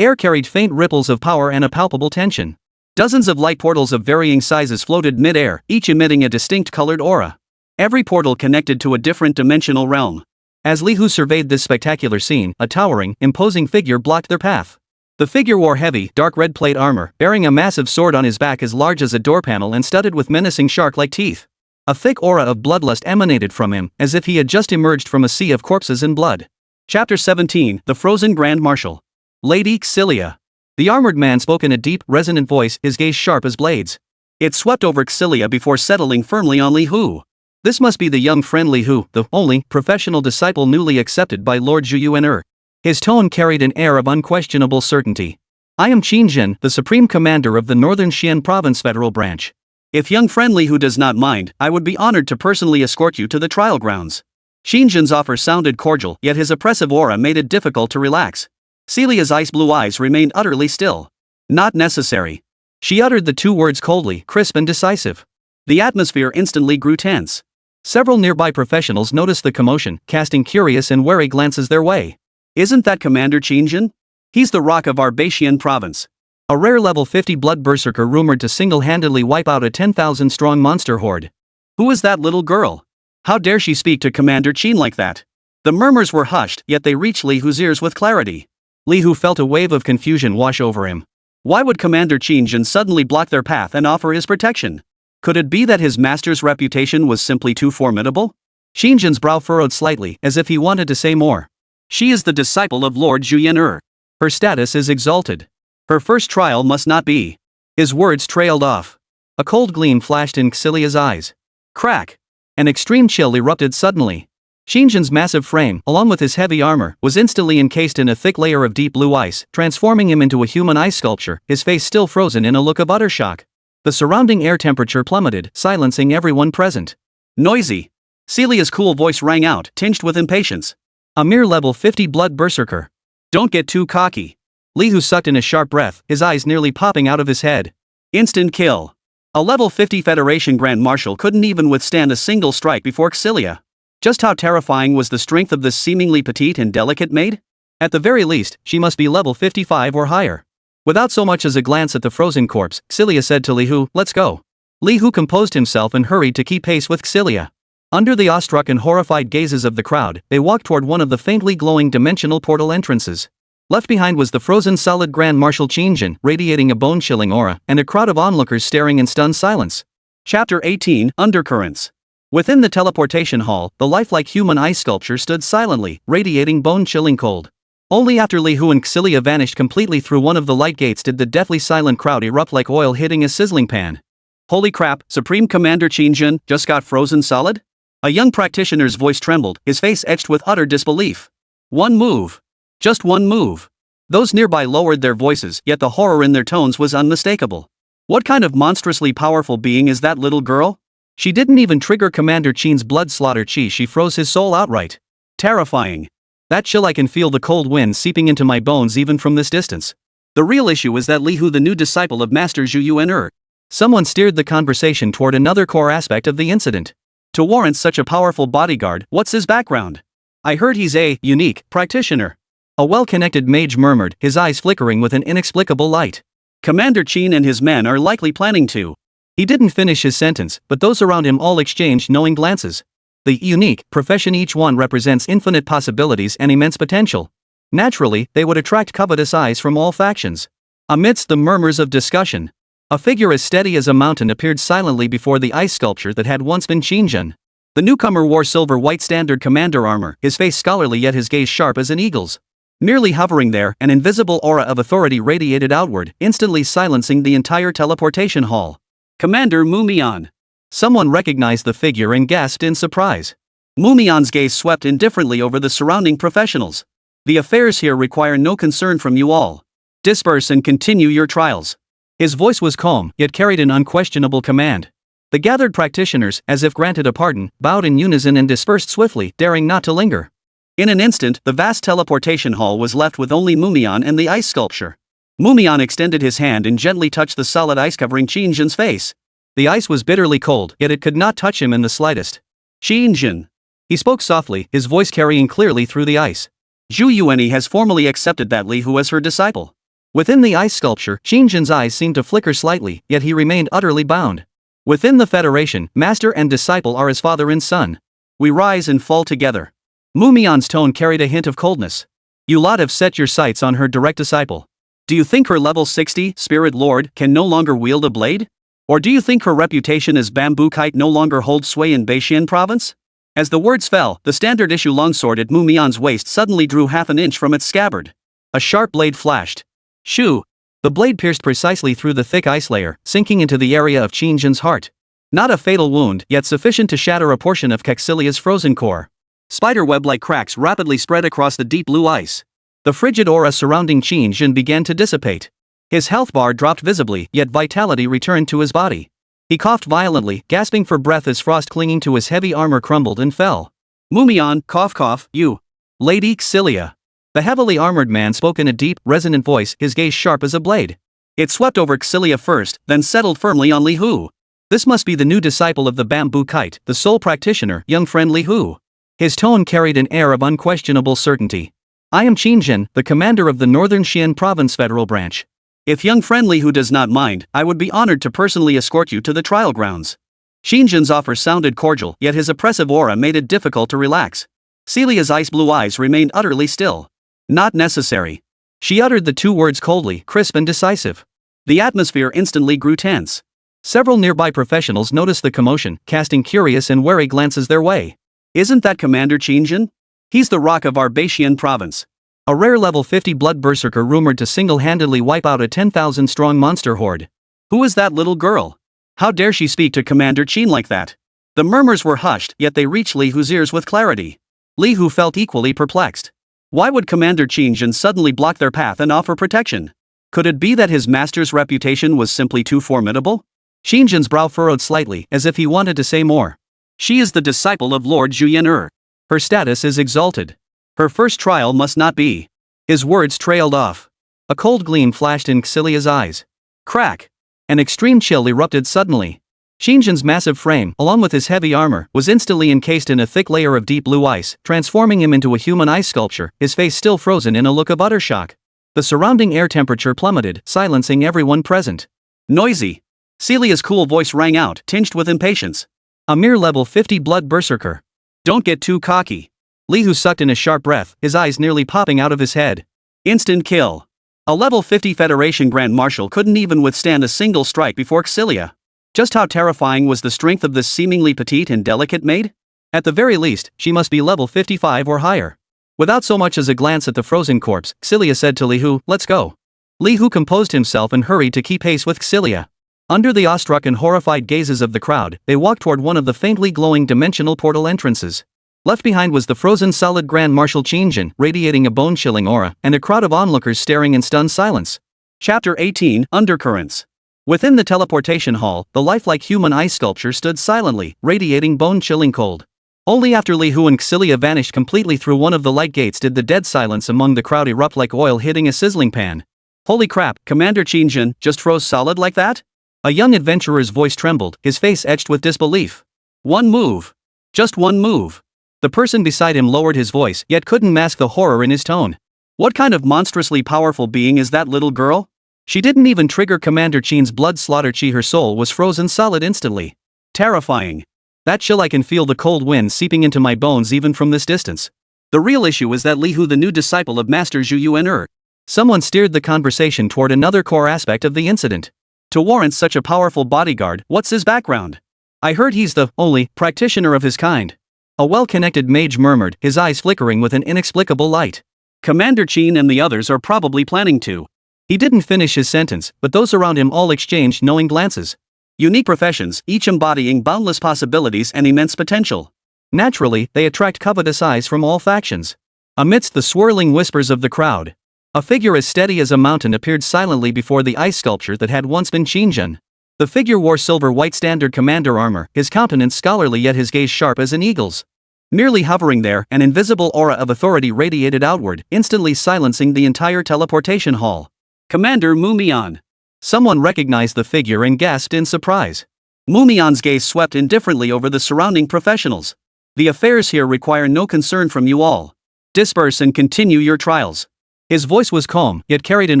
air carried faint ripples of power and a palpable tension. Dozens of light portals of varying sizes floated mid-air, each emitting a distinct colored aura. Every portal connected to a different dimensional realm. As Li Hu surveyed this spectacular scene, a towering, imposing figure blocked their path. The figure wore heavy, dark red plate armor, bearing a massive sword on his back as large as a door panel and studded with menacing shark-like teeth. A thick aura of bloodlust emanated from him, as if he had just emerged from a sea of corpses and blood. Chapter 17, The Frozen Grand Marshal. Lady Celia. The armored man spoke in a deep, resonant voice, his gaze sharp as blades. It swept over Celia before settling firmly on Li Hu. This must be the young friend Li Hu, the only professional disciple newly accepted by Lord Zhu. His tone carried an air of unquestionable certainty. I am Qin Jin, the Supreme Commander of the Northern Xian Province Federal Branch. If young friend Li Hu does not mind, I would be honored to personally escort you to the trial grounds. Qin Jin's offer sounded cordial, yet his oppressive aura made it difficult to relax. Celia's ice-blue eyes remained utterly still. Not necessary. She uttered the two words coldly, crisp and decisive. The atmosphere instantly grew tense. Several nearby professionals noticed the commotion, casting curious and wary glances their way. Isn't that Commander Qin Jin? He's the rock of our Beixian province. A rare level 50 blood berserker rumored to single-handedly wipe out a 10,000-strong monster horde. Who is that little girl? How dare she speak to Commander Qin like that? The murmurs were hushed, yet they reached Li Hu's ears with clarity. Li Hu felt a wave of confusion wash over him. Why would Commander Qin Jin suddenly block their path and offer his protection? Could it be that his master's reputation was simply too formidable? Qin Jin's brow furrowed slightly, as if he wanted to say more. She is the disciple of Lord Zhu. Her status is exalted. Her first trial must not be. His words trailed off. A cold gleam flashed in Celia's eyes. Crack! An extreme chill erupted suddenly. Qin Jin's massive frame, along with his heavy armor, was instantly encased in a thick layer of deep blue ice, transforming him into a human ice sculpture, his face still frozen in a look of utter shock. The surrounding air temperature plummeted, silencing everyone present. Noisy! Celia's cool voice rang out, tinged with impatience. A mere level 50 blood berserker. Don't get too cocky. Li Hu sucked in a sharp breath, his eyes nearly popping out of his head. Instant kill. A level 50 Federation Grand Marshal couldn't even withstand a single strike before Celia. Just how terrifying was the strength of this seemingly petite and delicate maid? At the very least, she must be level 55 or higher. Without so much as a glance at the frozen corpse, Celia said to Li Hu, "Let's go." Li Hu composed himself and hurried to keep pace with Celia. Under the awestruck and horrified gazes of the crowd, they walked toward one of the faintly glowing dimensional portal entrances. Left behind was the frozen solid Grand Marshal Qin Jin, radiating a bone-chilling aura, and a crowd of onlookers staring in stunned silence. Chapter 18, Undercurrents. Within the teleportation hall, the lifelike human ice sculpture stood silently, radiating bone-chilling cold. Only after Li Hu and Celia vanished completely through one of the light gates did the deathly silent crowd erupt like oil hitting a sizzling pan. Holy crap, Supreme Commander Qin Jin just got frozen solid? A young practitioner's voice trembled, his face etched with utter disbelief. One move. Just one move. Those nearby lowered their voices, yet the horror in their tones was unmistakable. What kind of monstrously powerful being is that little girl? She didn't even trigger Commander Qin's blood slaughter chi, she froze his soul outright. Terrifying. That chill, I can feel the cold wind seeping into my bones even from this distance. The real issue is that Li Hu, the new disciple of Master Zhu. Someone steered the conversation toward another core aspect of the incident. To warrant such a powerful bodyguard, what's his background? I heard he's a unique practitioner. A well-connected mage murmured, his eyes flickering with an inexplicable light. Commander Qin and his men are likely planning to. He didn't finish his sentence, but those around him all exchanged knowing glances. The unique profession, each one represents infinite possibilities and immense potential. Naturally, they would attract covetous eyes from all factions. Amidst the murmurs of discussion, A figure as steady as a mountain appeared silently before the ice sculpture that had once been Qingjun. The newcomer wore silver-white standard commander armor, his face scholarly yet his gaze sharp as an eagle's. Merely hovering there, an invisible aura of authority radiated outward, instantly silencing the entire teleportation hall. Commander Mumian. Someone recognized the figure and gasped in surprise. Mumian's gaze swept indifferently over the surrounding professionals. The affairs here require no concern from you all. Disperse and continue your trials. His voice was calm, yet carried an unquestionable command. The gathered practitioners, as if granted a pardon, bowed in unison and dispersed swiftly, daring not to linger. In an instant, the vast teleportation hall was left with only Mumian and the ice sculpture. Mumian extended his hand and gently touched the solid ice covering Qingjun's face. The ice was bitterly cold, yet it could not touch him in the slightest. Qingjun. He spoke softly, his voice carrying clearly through the ice. Zhu Yuanyi has formally accepted that Li Hu as her disciple. Within the ice sculpture, Qingjun's eyes seemed to flicker slightly, yet he remained utterly bound. Within the Federation, master and disciple are as father and son. We rise and fall together. Mumian's tone carried a hint of coldness. You lot have set your sights on her direct disciple. Do you think her level 60 Spirit Lord can no longer wield a blade? Or do you think her reputation as bamboo kite no longer holds sway in Beixian province? As the words fell, the standard issue longsword at Mumian's waist suddenly drew half an inch from its scabbard. A sharp blade flashed. Shoo! The blade pierced precisely through the thick ice layer, sinking into the area of Qingjun's heart. Not a fatal wound, yet sufficient to shatter a portion of Caxilia's frozen core. Spiderweb-like cracks rapidly spread across the deep blue ice. The frigid aura surrounding Qingjun began to dissipate. His health bar dropped visibly, yet vitality returned to his body. He coughed violently, gasping for breath as frost clinging to his heavy armor crumbled and fell. Mumian, cough, you. Lady Caxilia. The heavily armored man spoke in a deep, resonant voice, his gaze sharp as a blade. It swept over Caxilia first, then settled firmly on Li Hu. This must be the new disciple of the bamboo kite, the sole practitioner, young friend Li Hu. His tone carried an air of unquestionable certainty. I am Qingjun, the commander of the Northern Xian Province Federal Branch. If young friend Li Hu does not mind, I would be honored to personally escort you to the trial grounds. Qingjun's offer sounded cordial, yet his oppressive aura made it difficult to relax. Celia's ice-blue eyes remained utterly still. Not necessary. She uttered the two words coldly, crisp and decisive. The atmosphere instantly grew tense. Several nearby professionals noticed the commotion, casting curious and wary glances their way. Isn't that Commander Qingjun? He's the rock of our Beixian province. A rare level 50 blood berserker rumored to single-handedly wipe out a 10,000-strong monster horde. Who is that little girl? How dare she speak to Commander Qin like that? The murmurs were hushed, yet they reached Li Hu's ears with clarity. Li Hu felt equally perplexed. Why would Commander Qingjun suddenly block their path and offer protection? Could it be that his master's reputation was simply too formidable? Qingjun's brow furrowed slightly, as if he wanted to say more. She is the disciple of Lord Zhuyan. Her status is exalted. Her first trial must not be. His words trailed off. A cold gleam flashed in Caxilia's eyes. Crack! An extreme chill erupted suddenly. Qingjun's massive frame, along with his heavy armor, was instantly encased in a thick layer of deep blue ice, transforming him into a human ice sculpture, his face still frozen in a look of utter shock. The surrounding air temperature plummeted, silencing everyone present. Noisy! Celia's cool voice rang out, tinged with impatience. A mere level 50 blood berserker. Don't get too cocky. Li Hu sucked in a sharp breath, his eyes nearly popping out of his head. Instant kill. A level 50 Federation Grand Marshal couldn't even withstand a single strike before Caxilia. Just how terrifying was the strength of this seemingly petite and delicate maid? At the very least, she must be level 55 or higher. Without so much as a glance at the frozen corpse, Caxilia said to Li Hu, "Let's go." Li Hu composed himself and hurried to keep pace with Caxilia. Under the awestruck and horrified gazes of the crowd, they walked toward one of the faintly glowing dimensional portal entrances. Left behind was the frozen solid Grand Marshal Qingjun, radiating a bone-chilling aura, and a crowd of onlookers staring in stunned silence. Chapter 18, Undercurrents. Within the teleportation hall, the lifelike human ice sculpture stood silently, radiating bone-chilling cold. Only after Li Hu and Caxilia vanished completely through one of the light gates did the dead silence among the crowd erupt like oil hitting a sizzling pan. Holy crap, Commander Qingjun just froze solid like that? A young adventurer's voice trembled, his face etched with disbelief. One move. Just one move. The person beside him lowered his voice, yet couldn't mask the horror in his tone. What kind of monstrously powerful being is that little girl? She didn't even trigger Commander Qin's blood slaughter chi, her soul was frozen solid instantly. Terrifying. That chill, I can feel the cold wind seeping into my bones even from this distance. The real issue is that Li Hu, the new disciple of Master Zhu Yuan. Someone steered the conversation toward another core aspect of the incident. To warrant such a powerful bodyguard, what's his background? I heard he's the only practitioner of his kind. A well-connected mage murmured, his eyes flickering with an inexplicable light. Commander Chin and the others are probably planning to. He didn't finish his sentence, but those around him all exchanged knowing glances. Unique professions, each embodying boundless possibilities and immense potential. Naturally, they attract covetous eyes from all factions. Amidst the swirling whispers of the crowd, a figure as steady as a mountain appeared silently before the ice sculpture that had once been Shinjin. The figure wore silver-white standard commander armor, his countenance scholarly yet his gaze sharp as an eagle's. Merely hovering there, an invisible aura of authority radiated outward, instantly silencing the entire teleportation hall. Commander Mumian. Someone recognized the figure and gasped in surprise. Mumian's gaze swept indifferently over the surrounding professionals. The affairs here require no concern from you all. Disperse and continue your trials. His voice was calm, yet carried an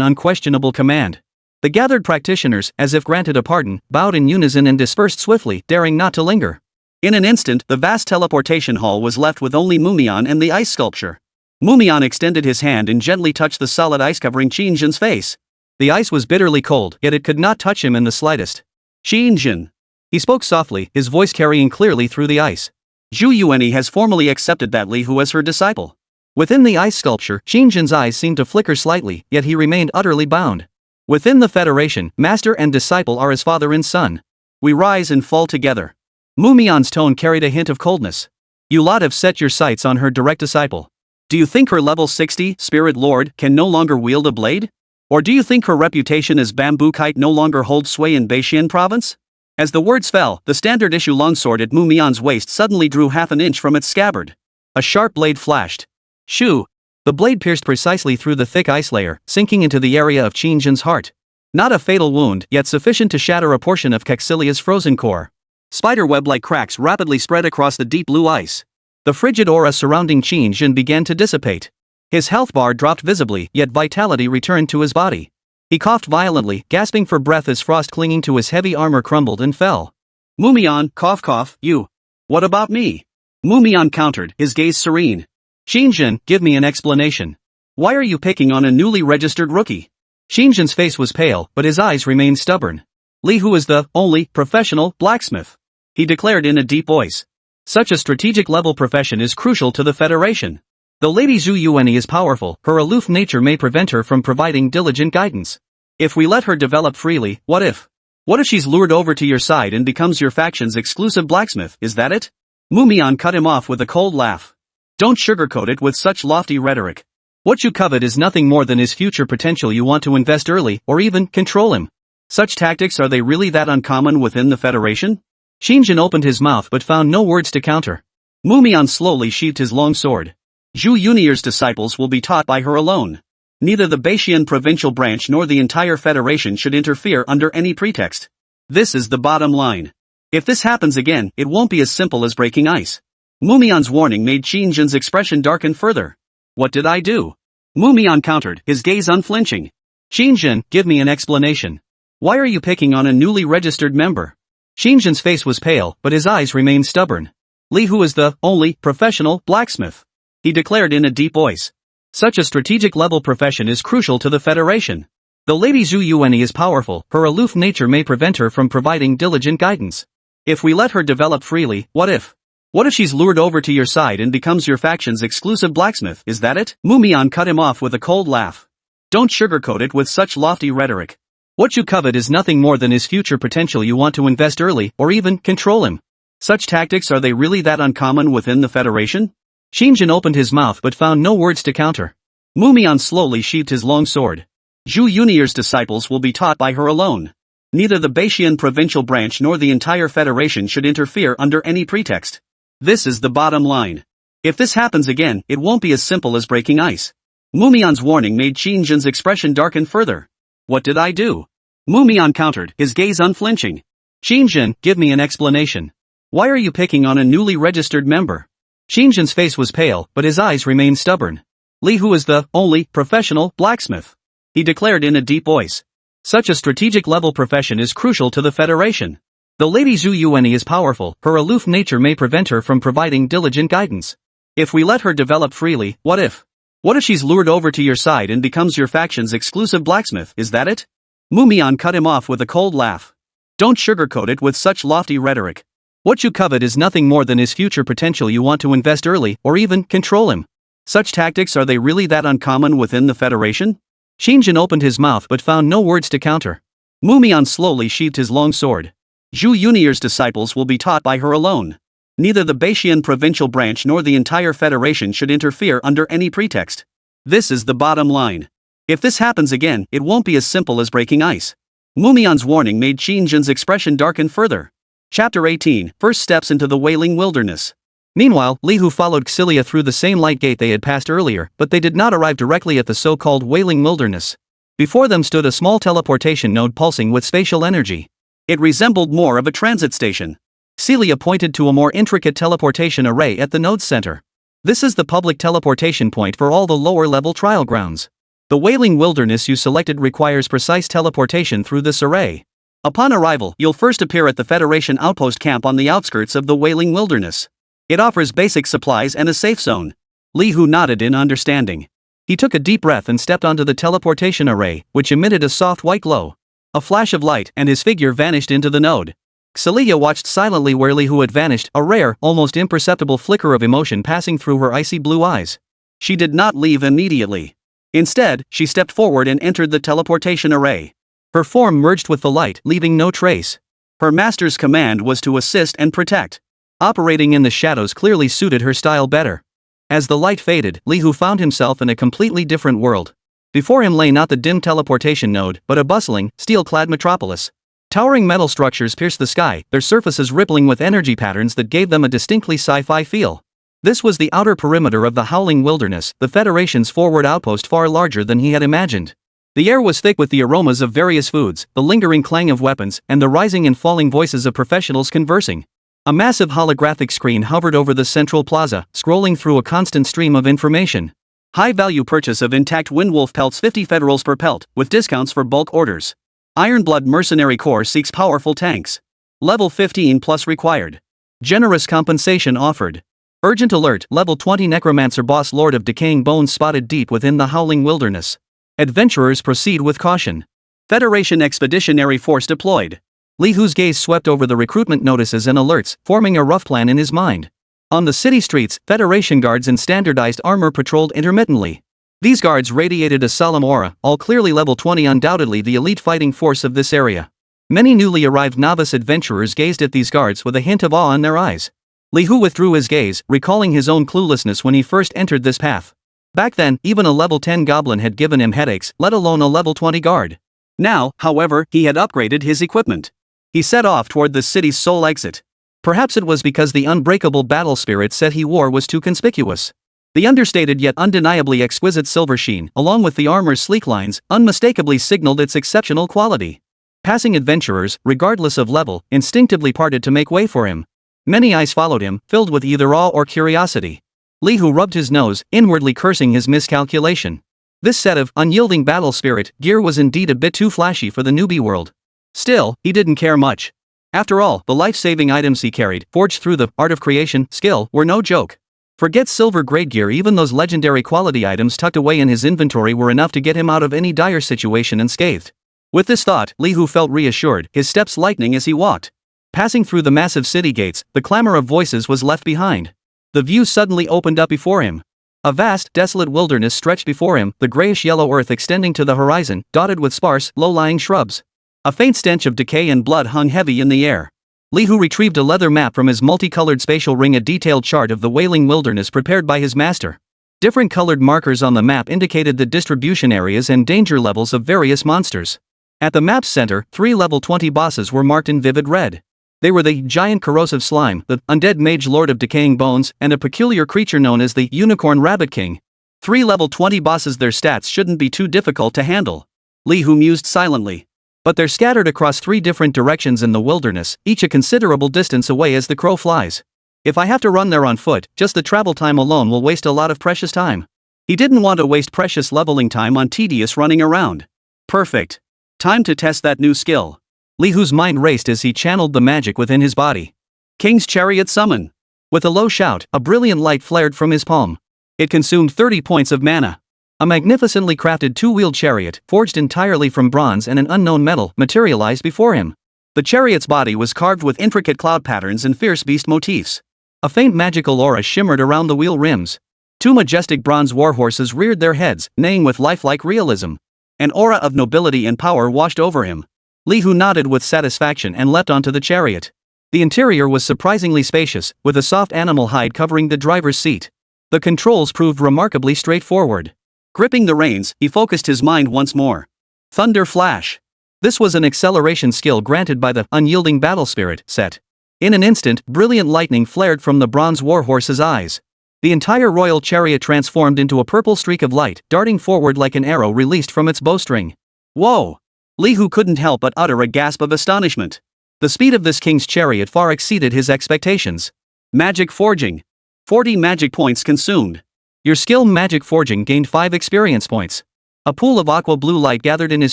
unquestionable command. The gathered practitioners, as if granted a pardon, bowed in unison and dispersed swiftly, daring not to linger. In an instant, the vast teleportation hall was left with only Mumian and the ice sculpture. Mumian extended his hand and gently touched the solid ice covering Shinjin's face. The ice was bitterly cold, yet it could not touch him in the slightest. Shinjin. He spoke softly, his voice carrying clearly through the ice. Zhu Yuanyi has formally accepted that Li Hu as her disciple. Within the ice sculpture, Shinjin's eyes seemed to flicker slightly, yet he remained utterly bound. Within the Federation, master and disciple are as father and son. We rise and fall together. Mumian's tone carried a hint of coldness. You lot have set your sights on her direct disciple. Do you think her level 60 Spirit Lord can no longer wield a blade? Or do you think her reputation as bamboo kite no longer holds sway in Beixian province? As the words fell, the standard issue longsword at Mumian's waist suddenly drew half an inch from its scabbard. A sharp blade flashed. Shoo! The blade pierced precisely through the thick ice layer, sinking into the area of Shinjin's heart. Not a fatal wound, yet sufficient to shatter a portion of Caxilia's frozen core. Spiderweb-like cracks rapidly spread across the deep blue ice. The frigid aura surrounding Shinjin began to dissipate. His health bar dropped visibly, yet vitality returned to his body. He coughed violently, gasping for breath as frost clinging to his heavy armor crumbled and fell. Mumian, cough, you. What about me? Mumian countered, his gaze serene. Shinjin, give me an explanation. Why are you picking on a newly registered rookie? Shinjin's face was pale, but his eyes remained stubborn. Li Hu is the only professional blacksmith, he declared in a deep voice. Such a strategic level profession is crucial to the Federation. Though Lady Zhu Yuanyi is powerful, her aloof nature may prevent her from providing diligent guidance. If we let her develop freely, what if? What if she's lured over to your side and becomes your faction's exclusive blacksmith, is that it? Mumian cut him off with a cold laugh. Don't sugarcoat it with such lofty rhetoric. What you covet is nothing more than his future potential. You want to invest early, or even control him. Such tactics, are they really that uncommon within the Federation? Shinjin opened his mouth but found no words to counter. Mumian slowly sheathed his long sword. Zhu Yunier's disciples will be taught by her alone. Neither the Beixian provincial branch nor the entire Federation should interfere under any pretext. This is the bottom line. If this happens again, it won't be as simple as breaking ice. Mumian's warning made Shinjin's expression darken further. What did I do? Mumian countered, his gaze unflinching. Shinjin, give me an explanation. Why are you picking on a newly registered member? Shinjin's face was pale, but his eyes remained stubborn. Li Hu is the only professional blacksmith, he declared in a deep voice. Such a strategic level profession is crucial to the Federation. Though Lady Zhu Yuanyi is powerful, her aloof nature may prevent her from providing diligent guidance. If we let her develop freely, what if? What if she's lured over to your side and becomes your faction's exclusive blacksmith, is that it? Mumian cut him off with a cold laugh. Don't sugarcoat it with such lofty rhetoric. What you covet is nothing more than his future potential. You want to invest early, or even control him. Such tactics, are they really that uncommon within the Federation? Shinjin opened his mouth but found no words to counter. Mumian slowly sheathed his long sword. Zhu Yunier's disciples will be taught by her alone. Neither the Beixian provincial branch nor the entire Federation should interfere under any pretext. This is the bottom line. If this happens again, it won't be as simple as breaking ice. Mumian's warning made Shinjin's expression darken further. What did I do? Mumian countered, his gaze unflinching. Shinjin, give me an explanation. Why are you picking on a newly registered member? Shinjin's face was pale, but his eyes remained stubborn. Li Hu is the only professional blacksmith, he declared in a deep voice. Such a strategic level profession is crucial to the Federation. Though Lady Zhu Yuanyi is powerful, her aloof nature may prevent her from providing diligent guidance. If we let her develop freely, what if? What if she's lured over to your side and becomes your faction's exclusive blacksmith, is that it? Mumian cut him off with a cold laugh. Don't sugarcoat it with such lofty rhetoric. What you covet is nothing more than his future potential. You want to invest early, or even control him. Such tactics, are they really that uncommon within the Federation? Shinjin opened his mouth but found no words to counter. Mumian slowly sheathed his long sword. Zhu Yunier's disciples will be taught by her alone. Neither the Baishian provincial branch nor the entire Federation should interfere under any pretext. This is the bottom line. If this happens again, it won't be as simple as breaking ice. Mumian's warning made Shinjin's expression darken further. Chapter 18, First Steps into the Wailing Wilderness. Meanwhile, Li Hu followed Xilia through the same light gate they had passed earlier, but they did not arrive directly at the so-called Wailing Wilderness. Before them stood a small teleportation node pulsing with spatial energy. It resembled more of a transit station. Celia pointed to a more intricate teleportation array at the node's center. This is the public teleportation point for all the lower-level trial grounds. The Wailing Wilderness you selected requires precise teleportation through this array. Upon arrival, you'll first appear at the Federation outpost camp on the outskirts of the Wailing Wilderness. It offers basic supplies and a safe zone. Li Hu nodded in understanding. He took a deep breath and stepped onto the teleportation array, which emitted a soft white glow. A flash of light, and his figure vanished into the node. Celia watched silently where Li Hu had vanished, a rare, almost imperceptible flicker of emotion passing through her icy blue eyes. She did not leave immediately. Instead, she stepped forward and entered the teleportation array. Her form merged with the light, leaving no trace. Her master's command was to assist and protect. Operating in the shadows clearly suited her style better. As the light faded, Li Hu found himself in a completely different world. Before him lay not the dim teleportation node, but a bustling, steel-clad metropolis. Towering metal structures pierced the sky, their surfaces rippling with energy patterns that gave them a distinctly sci-fi feel. This was the outer perimeter of the Howling Wilderness, the Federation's forward outpost, far larger than he had imagined. The air was thick with the aromas of various foods, the lingering clang of weapons, and the rising and falling voices of professionals conversing. A massive holographic screen hovered over the central plaza, scrolling through a constant stream of information. High-value purchase of intact Windwolf pelts, 50 federals per pelt, with discounts for bulk orders. Ironblood Mercenary Corps seeks powerful tanks. Level 15 plus required. Generous compensation offered. Urgent alert, level 20 Necromancer Boss Lord of Decaying Bones spotted deep within the Howling Wilderness. Adventurers proceed with caution. Federation Expeditionary Force deployed. Li Hu's gaze swept over the recruitment notices and alerts, forming a rough plan in his mind. On the city streets, Federation guards in standardized armor patrolled intermittently. These guards radiated a solemn aura, all clearly level 20, undoubtedly the elite fighting force of this area. Many newly arrived novice adventurers gazed at these guards with a hint of awe in their eyes. Li Hu withdrew his gaze, recalling his own cluelessness when he first entered this path. Back then, even a level 10 goblin had given him headaches, let alone a level 20 guard. Now, however, he had upgraded his equipment. He set off toward the city's sole exit. Perhaps it was because the unbreakable battle spirit set he wore was too conspicuous. The understated yet undeniably exquisite silver sheen, along with the armor's sleek lines, unmistakably signaled its exceptional quality. Passing adventurers, regardless of level, instinctively parted to make way for him. Many eyes followed him, filled with either awe or curiosity. Li Hu rubbed his nose, inwardly cursing his miscalculation. This set of unyielding battle spirit gear was indeed a bit too flashy for the newbie world. Still, he didn't care much. After all, the life-saving items he carried, forged through the art of creation skill, were no joke. Forget silver-grade gear, even those legendary quality items tucked away in his inventory were enough to get him out of any dire situation unscathed. With this thought, Li Hu felt reassured, his steps lightening as he walked. Passing through the massive city gates, the clamor of voices was left behind. The view suddenly opened up before him. A vast, desolate wilderness stretched before him, the grayish-yellow earth extending to the horizon, dotted with sparse, low-lying shrubs. A faint stench of decay and blood hung heavy in the air. Li Hu retrieved a leather map from his multicolored spatial ring, a detailed chart of the Wailing Wilderness prepared by his master. Different colored markers on the map indicated the distribution areas and danger levels of various monsters. At the map's center, 3 level 20 bosses were marked in vivid red. They were the giant corrosive slime, the undead mage lord of decaying bones, and a peculiar creature known as the unicorn rabbit king. 3 level 20 bosses, their stats shouldn't be too difficult to handle. Li Hu mused silently. But they're scattered across 3 different directions in the wilderness, each a considerable distance away as the crow flies. If I have to run there on foot, just the travel time alone will waste a lot of precious time. He didn't want to waste precious leveling time on tedious running around. Perfect. Time to test that new skill. Li Hu's mind raced as he channeled the magic within his body. King's Chariot Summon. With a low shout, a brilliant light flared from his palm. It consumed 30 points of mana. A magnificently crafted two-wheeled chariot, forged entirely from bronze and an unknown metal, materialized before him. The chariot's body was carved with intricate cloud patterns and fierce beast motifs. A faint magical aura shimmered around the wheel rims. Two majestic bronze warhorses reared their heads, neighing with lifelike realism. An aura of nobility and power washed over him. Li Hu nodded with satisfaction and leapt onto the chariot. The interior was surprisingly spacious, with a soft animal hide covering the driver's seat. The controls proved remarkably straightforward. Gripping the reins, he focused his mind once more. Thunder Flash. This was an acceleration skill granted by the unyielding battle spirit set. In an instant, brilliant lightning flared from the bronze warhorse's eyes. The entire royal chariot transformed into a purple streak of light, darting forward like an arrow released from its bowstring. Whoa! Li Hu couldn't help but utter a gasp of astonishment. The speed of this king's chariot far exceeded his expectations. Magic Forging. 40 magic points consumed. Your skill Magic Forging gained 5 experience points. A pool of aqua blue light gathered in his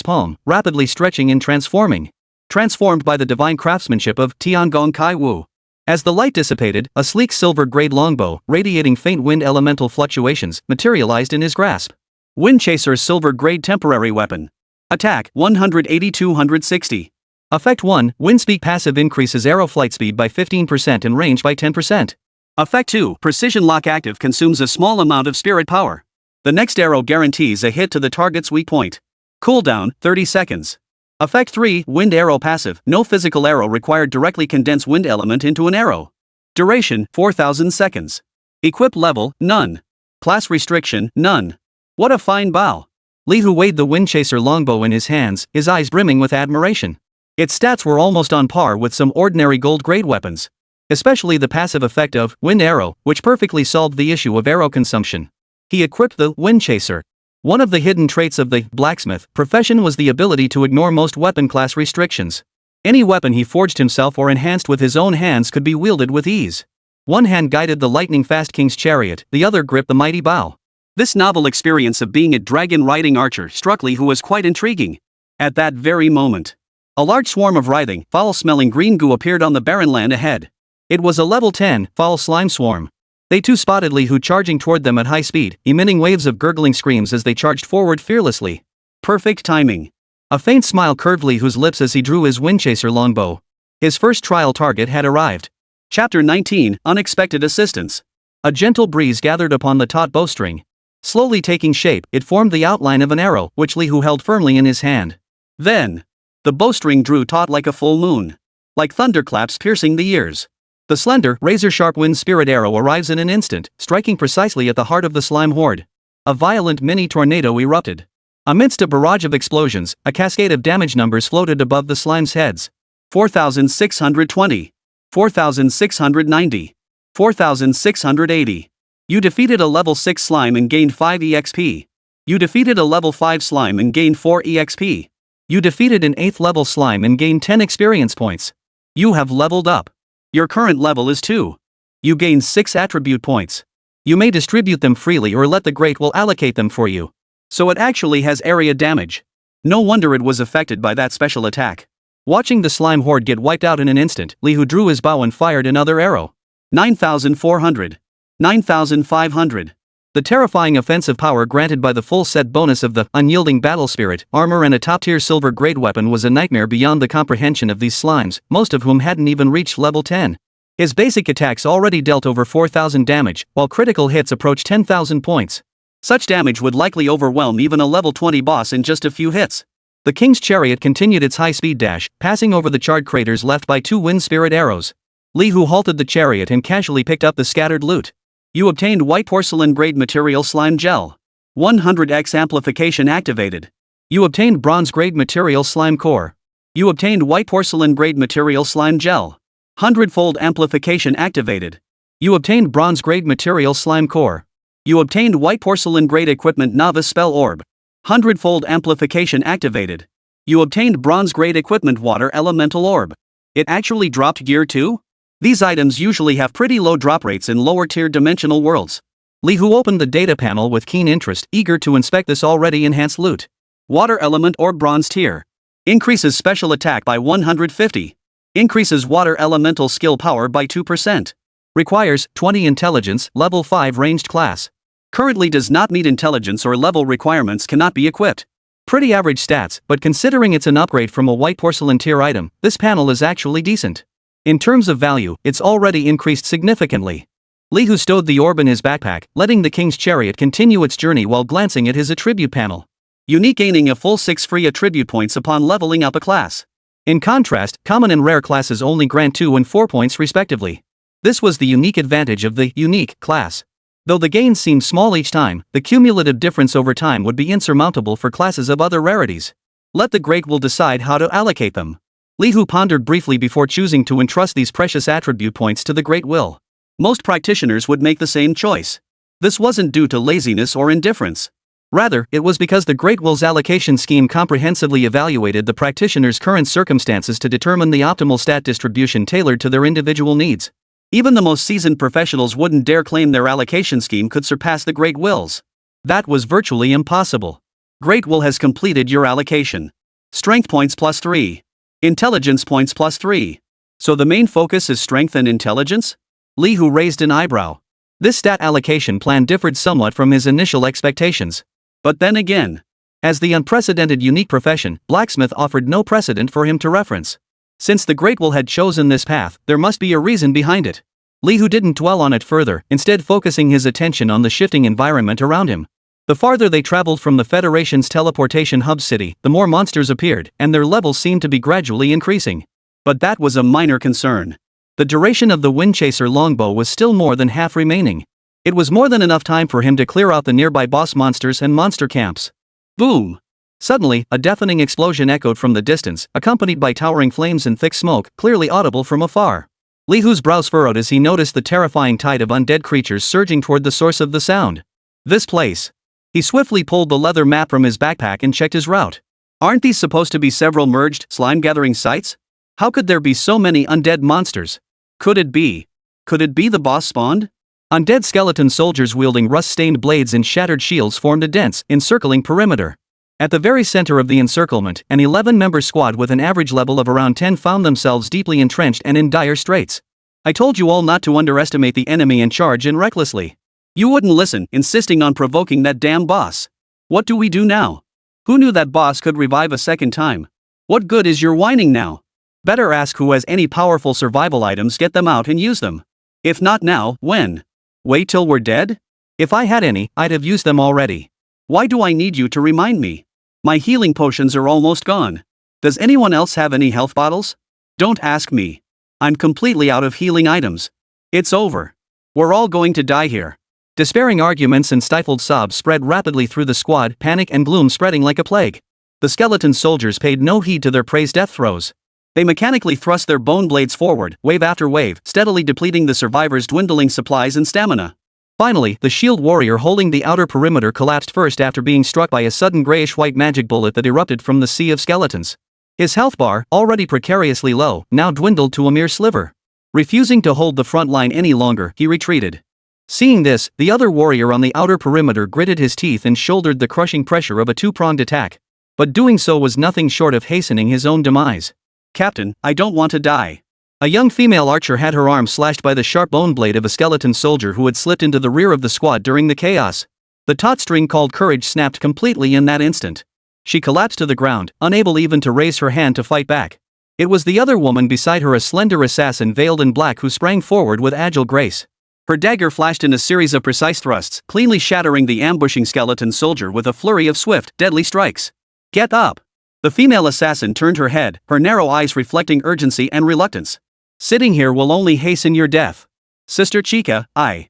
palm, rapidly stretching and transforming. Transformed by the divine craftsmanship of Tiangong Kai Wu. As the light dissipated, a sleek silver-grade longbow, radiating faint wind elemental fluctuations, materialized in his grasp. Windchaser's silver-grade temporary weapon. Attack 180-260. Effect 1, Windspeed passive increases arrow flight speed by 15% and range by 10%. Effect 2, Precision Lock active consumes a small amount of spirit power. The next arrow guarantees a hit to the target's weak point. Cooldown, 30 seconds. Effect 3, Wind Arrow passive, no physical arrow required directly condense wind element into an arrow. Duration, 4,000 seconds. Equip level, none. Class restriction, none. What a fine bow. Li Hu weighed the Windchaser longbow in his hands, his eyes brimming with admiration. Its stats were almost on par with some ordinary gold-grade weapons. Especially the passive effect of Wind Arrow, which perfectly solved the issue of arrow consumption. He equipped the Windchaser. One of the hidden traits of the blacksmith profession was the ability to ignore most weapon class restrictions. Any weapon he forged himself or enhanced with his own hands could be wielded with ease. One hand guided the lightning-fast king's chariot, the other gripped the mighty bow. This novel experience of being a dragon-riding archer struck Li Hu as quite intriguing. At that very moment, a large swarm of writhing, foul-smelling green goo appeared on the barren land ahead. It was a level 10, foul slime swarm. They too spotted Li Hu charging toward them at high speed, emitting waves of gurgling screams as they charged forward fearlessly. Perfect timing. A faint smile curved Li Hu's lips as he drew his Windchaser longbow. His first trial target had arrived. Chapter 19, Unexpected Assistance. A gentle breeze gathered upon the taut bowstring. Slowly taking shape, it formed the outline of an arrow, which Li Hu held firmly in his hand. Then, the bowstring drew taut like a full moon. Like thunderclaps piercing the ears. The slender, razor-sharp wind spirit arrow arrives in an instant, striking precisely at the heart of the slime horde. A violent mini-tornado erupted. Amidst a barrage of explosions, a cascade of damage numbers floated above the slime's heads. 4,620. 4,690. 4,680. You defeated a level 6 slime and gained 5 EXP. You defeated a level 5 slime and gained 4 EXP. You defeated an 8th level slime and gained 10 experience points. You have leveled up. Your current level is 2. You gain 6 attribute points. You may distribute them freely or let the Great Will allocate them for you. So it actually has area damage. No wonder it was affected by that special attack. Watching the slime horde get wiped out in an instant, Li Hu drew his bow and fired another arrow. 9,400. 9,500. The terrifying offensive power granted by the full set bonus of the unyielding battle spirit, armor and a top-tier silver-grade weapon was a nightmare beyond the comprehension of these slimes, most of whom hadn't even reached level 10. His basic attacks already dealt over 4,000 damage, while critical hits approached 10,000 points. Such damage would likely overwhelm even a level 20 boss in just a few hits. The king's chariot continued its high-speed dash, passing over the charred craters left by 2 wind spirit arrows. Li Hu halted the chariot and casually picked up the scattered loot. You obtained white porcelain grade material slime gel. 100x amplification activated. You obtained bronze grade material slime core. You obtained white porcelain grade material slime gel. 100-fold amplification activated. You obtained bronze grade material slime core. You obtained white porcelain grade equipment novice spell orb. 100-fold amplification activated. You obtained bronze grade equipment water elemental orb. It actually dropped gear too? These items usually have pretty low drop rates in lower-tier dimensional worlds. Li Hu opened the data panel with keen interest, eager to inspect this already enhanced loot. Water element or bronze tier. Increases special attack by 150. Increases water elemental skill power by 2%. Requires 20 intelligence, level 5 ranged class. Currently does not meet intelligence or level requirements, cannot be equipped. Pretty average stats, but considering it's an upgrade from a white porcelain tier item, this panel is actually decent. In terms of value, it's already increased significantly. Li Hu stowed the orb in his backpack, letting the king's chariot continue its journey while glancing at his attribute panel. Unique, gaining a full 6 free attribute points upon leveling up a class. In contrast, common and rare classes only grant 2 and 4 points respectively. This was the unique advantage of the unique class. Though the gains seemed small each time, the cumulative difference over time would be insurmountable for classes of other rarities. Let the Great Will decide how to allocate them. Li Hu pondered briefly before choosing to entrust these precious attribute points to the Great Will. Most practitioners would make the same choice. This wasn't due to laziness or indifference. Rather, it was because the Great Will's allocation scheme comprehensively evaluated the practitioner's current circumstances to determine the optimal stat distribution tailored to their individual needs. Even the most seasoned professionals wouldn't dare claim their allocation scheme could surpass the Great Will's. That was virtually impossible. Great Will has completed your allocation. Strength points +3. Intelligence points +3. So the main focus is strength and intelligence? Li Hu raised an eyebrow. This stat allocation plan differed somewhat from his initial expectations. But then again, as the unprecedented unique profession, blacksmith offered no precedent for him to reference. Since the Great Will had chosen this path, there must be a reason behind it. Li Hu didn't dwell on it further, instead focusing his attention on the shifting environment around him. The farther they traveled from the Federation's teleportation hub city, the more monsters appeared, and their levels seemed to be gradually increasing. But that was a minor concern. The duration of the Windchaser longbow was still more than half remaining. It was more than enough time for him to clear out the nearby boss monsters and monster camps. Boom! Suddenly, a deafening explosion echoed from the distance, accompanied by towering flames and thick smoke, clearly audible from afar. Li Hu's brows furrowed as he noticed the terrifying tide of undead creatures surging toward the source of the sound. This place. He swiftly pulled the leather map from his backpack and checked his route. Aren't these supposed to be several merged, slime-gathering sites? How could there be so many undead monsters? Could it be the boss spawned? Undead skeleton soldiers wielding rust-stained blades and shattered shields formed a dense, encircling perimeter. At the very center of the encirclement, an 11-member squad with an average level of around 10 found themselves deeply entrenched and in dire straits. I told you all not to underestimate the enemy and charge in recklessly. You wouldn't listen, insisting on provoking that damn boss. What do we do now? Who knew that boss could revive a second time? What good is your whining now? Better ask who has any powerful survival items, get them out and use them. If not now, when? Wait till we're dead? If I had any, I'd have used them already. Why do I need you to remind me? My healing potions are almost gone. Does anyone else have any health bottles? Don't ask me. I'm completely out of healing items. It's over. We're all going to die here. Despairing arguments and stifled sobs spread rapidly through the squad, panic and gloom spreading like a plague. The skeleton soldiers paid no heed to their praise death throes. They mechanically thrust their bone blades forward, wave after wave, steadily depleting the survivors' dwindling supplies and stamina. Finally, the shield warrior holding the outer perimeter collapsed first after being struck by a sudden grayish-white magic bullet that erupted from the sea of skeletons. His health bar, already precariously low, now dwindled to a mere sliver. Refusing to hold the front line any longer, he retreated. Seeing this, the other warrior on the outer perimeter gritted his teeth and shouldered the crushing pressure of a two-pronged attack. But doing so was nothing short of hastening his own demise. Captain, I don't want to die. A young female archer had her arm slashed by the sharp bone blade of a skeleton soldier who had slipped into the rear of the squad during the chaos. The taut string called courage snapped completely in that instant. She collapsed to the ground, unable even to raise her hand to fight back. It was the other woman beside her, a slender assassin veiled in black, who sprang forward with agile grace. Her dagger flashed in a series of precise thrusts, cleanly shattering the ambushing skeleton soldier with a flurry of swift, deadly strikes. Get up! The female assassin turned her head, her narrow eyes reflecting urgency and reluctance. Sitting here will only hasten your death. Sister Chica, I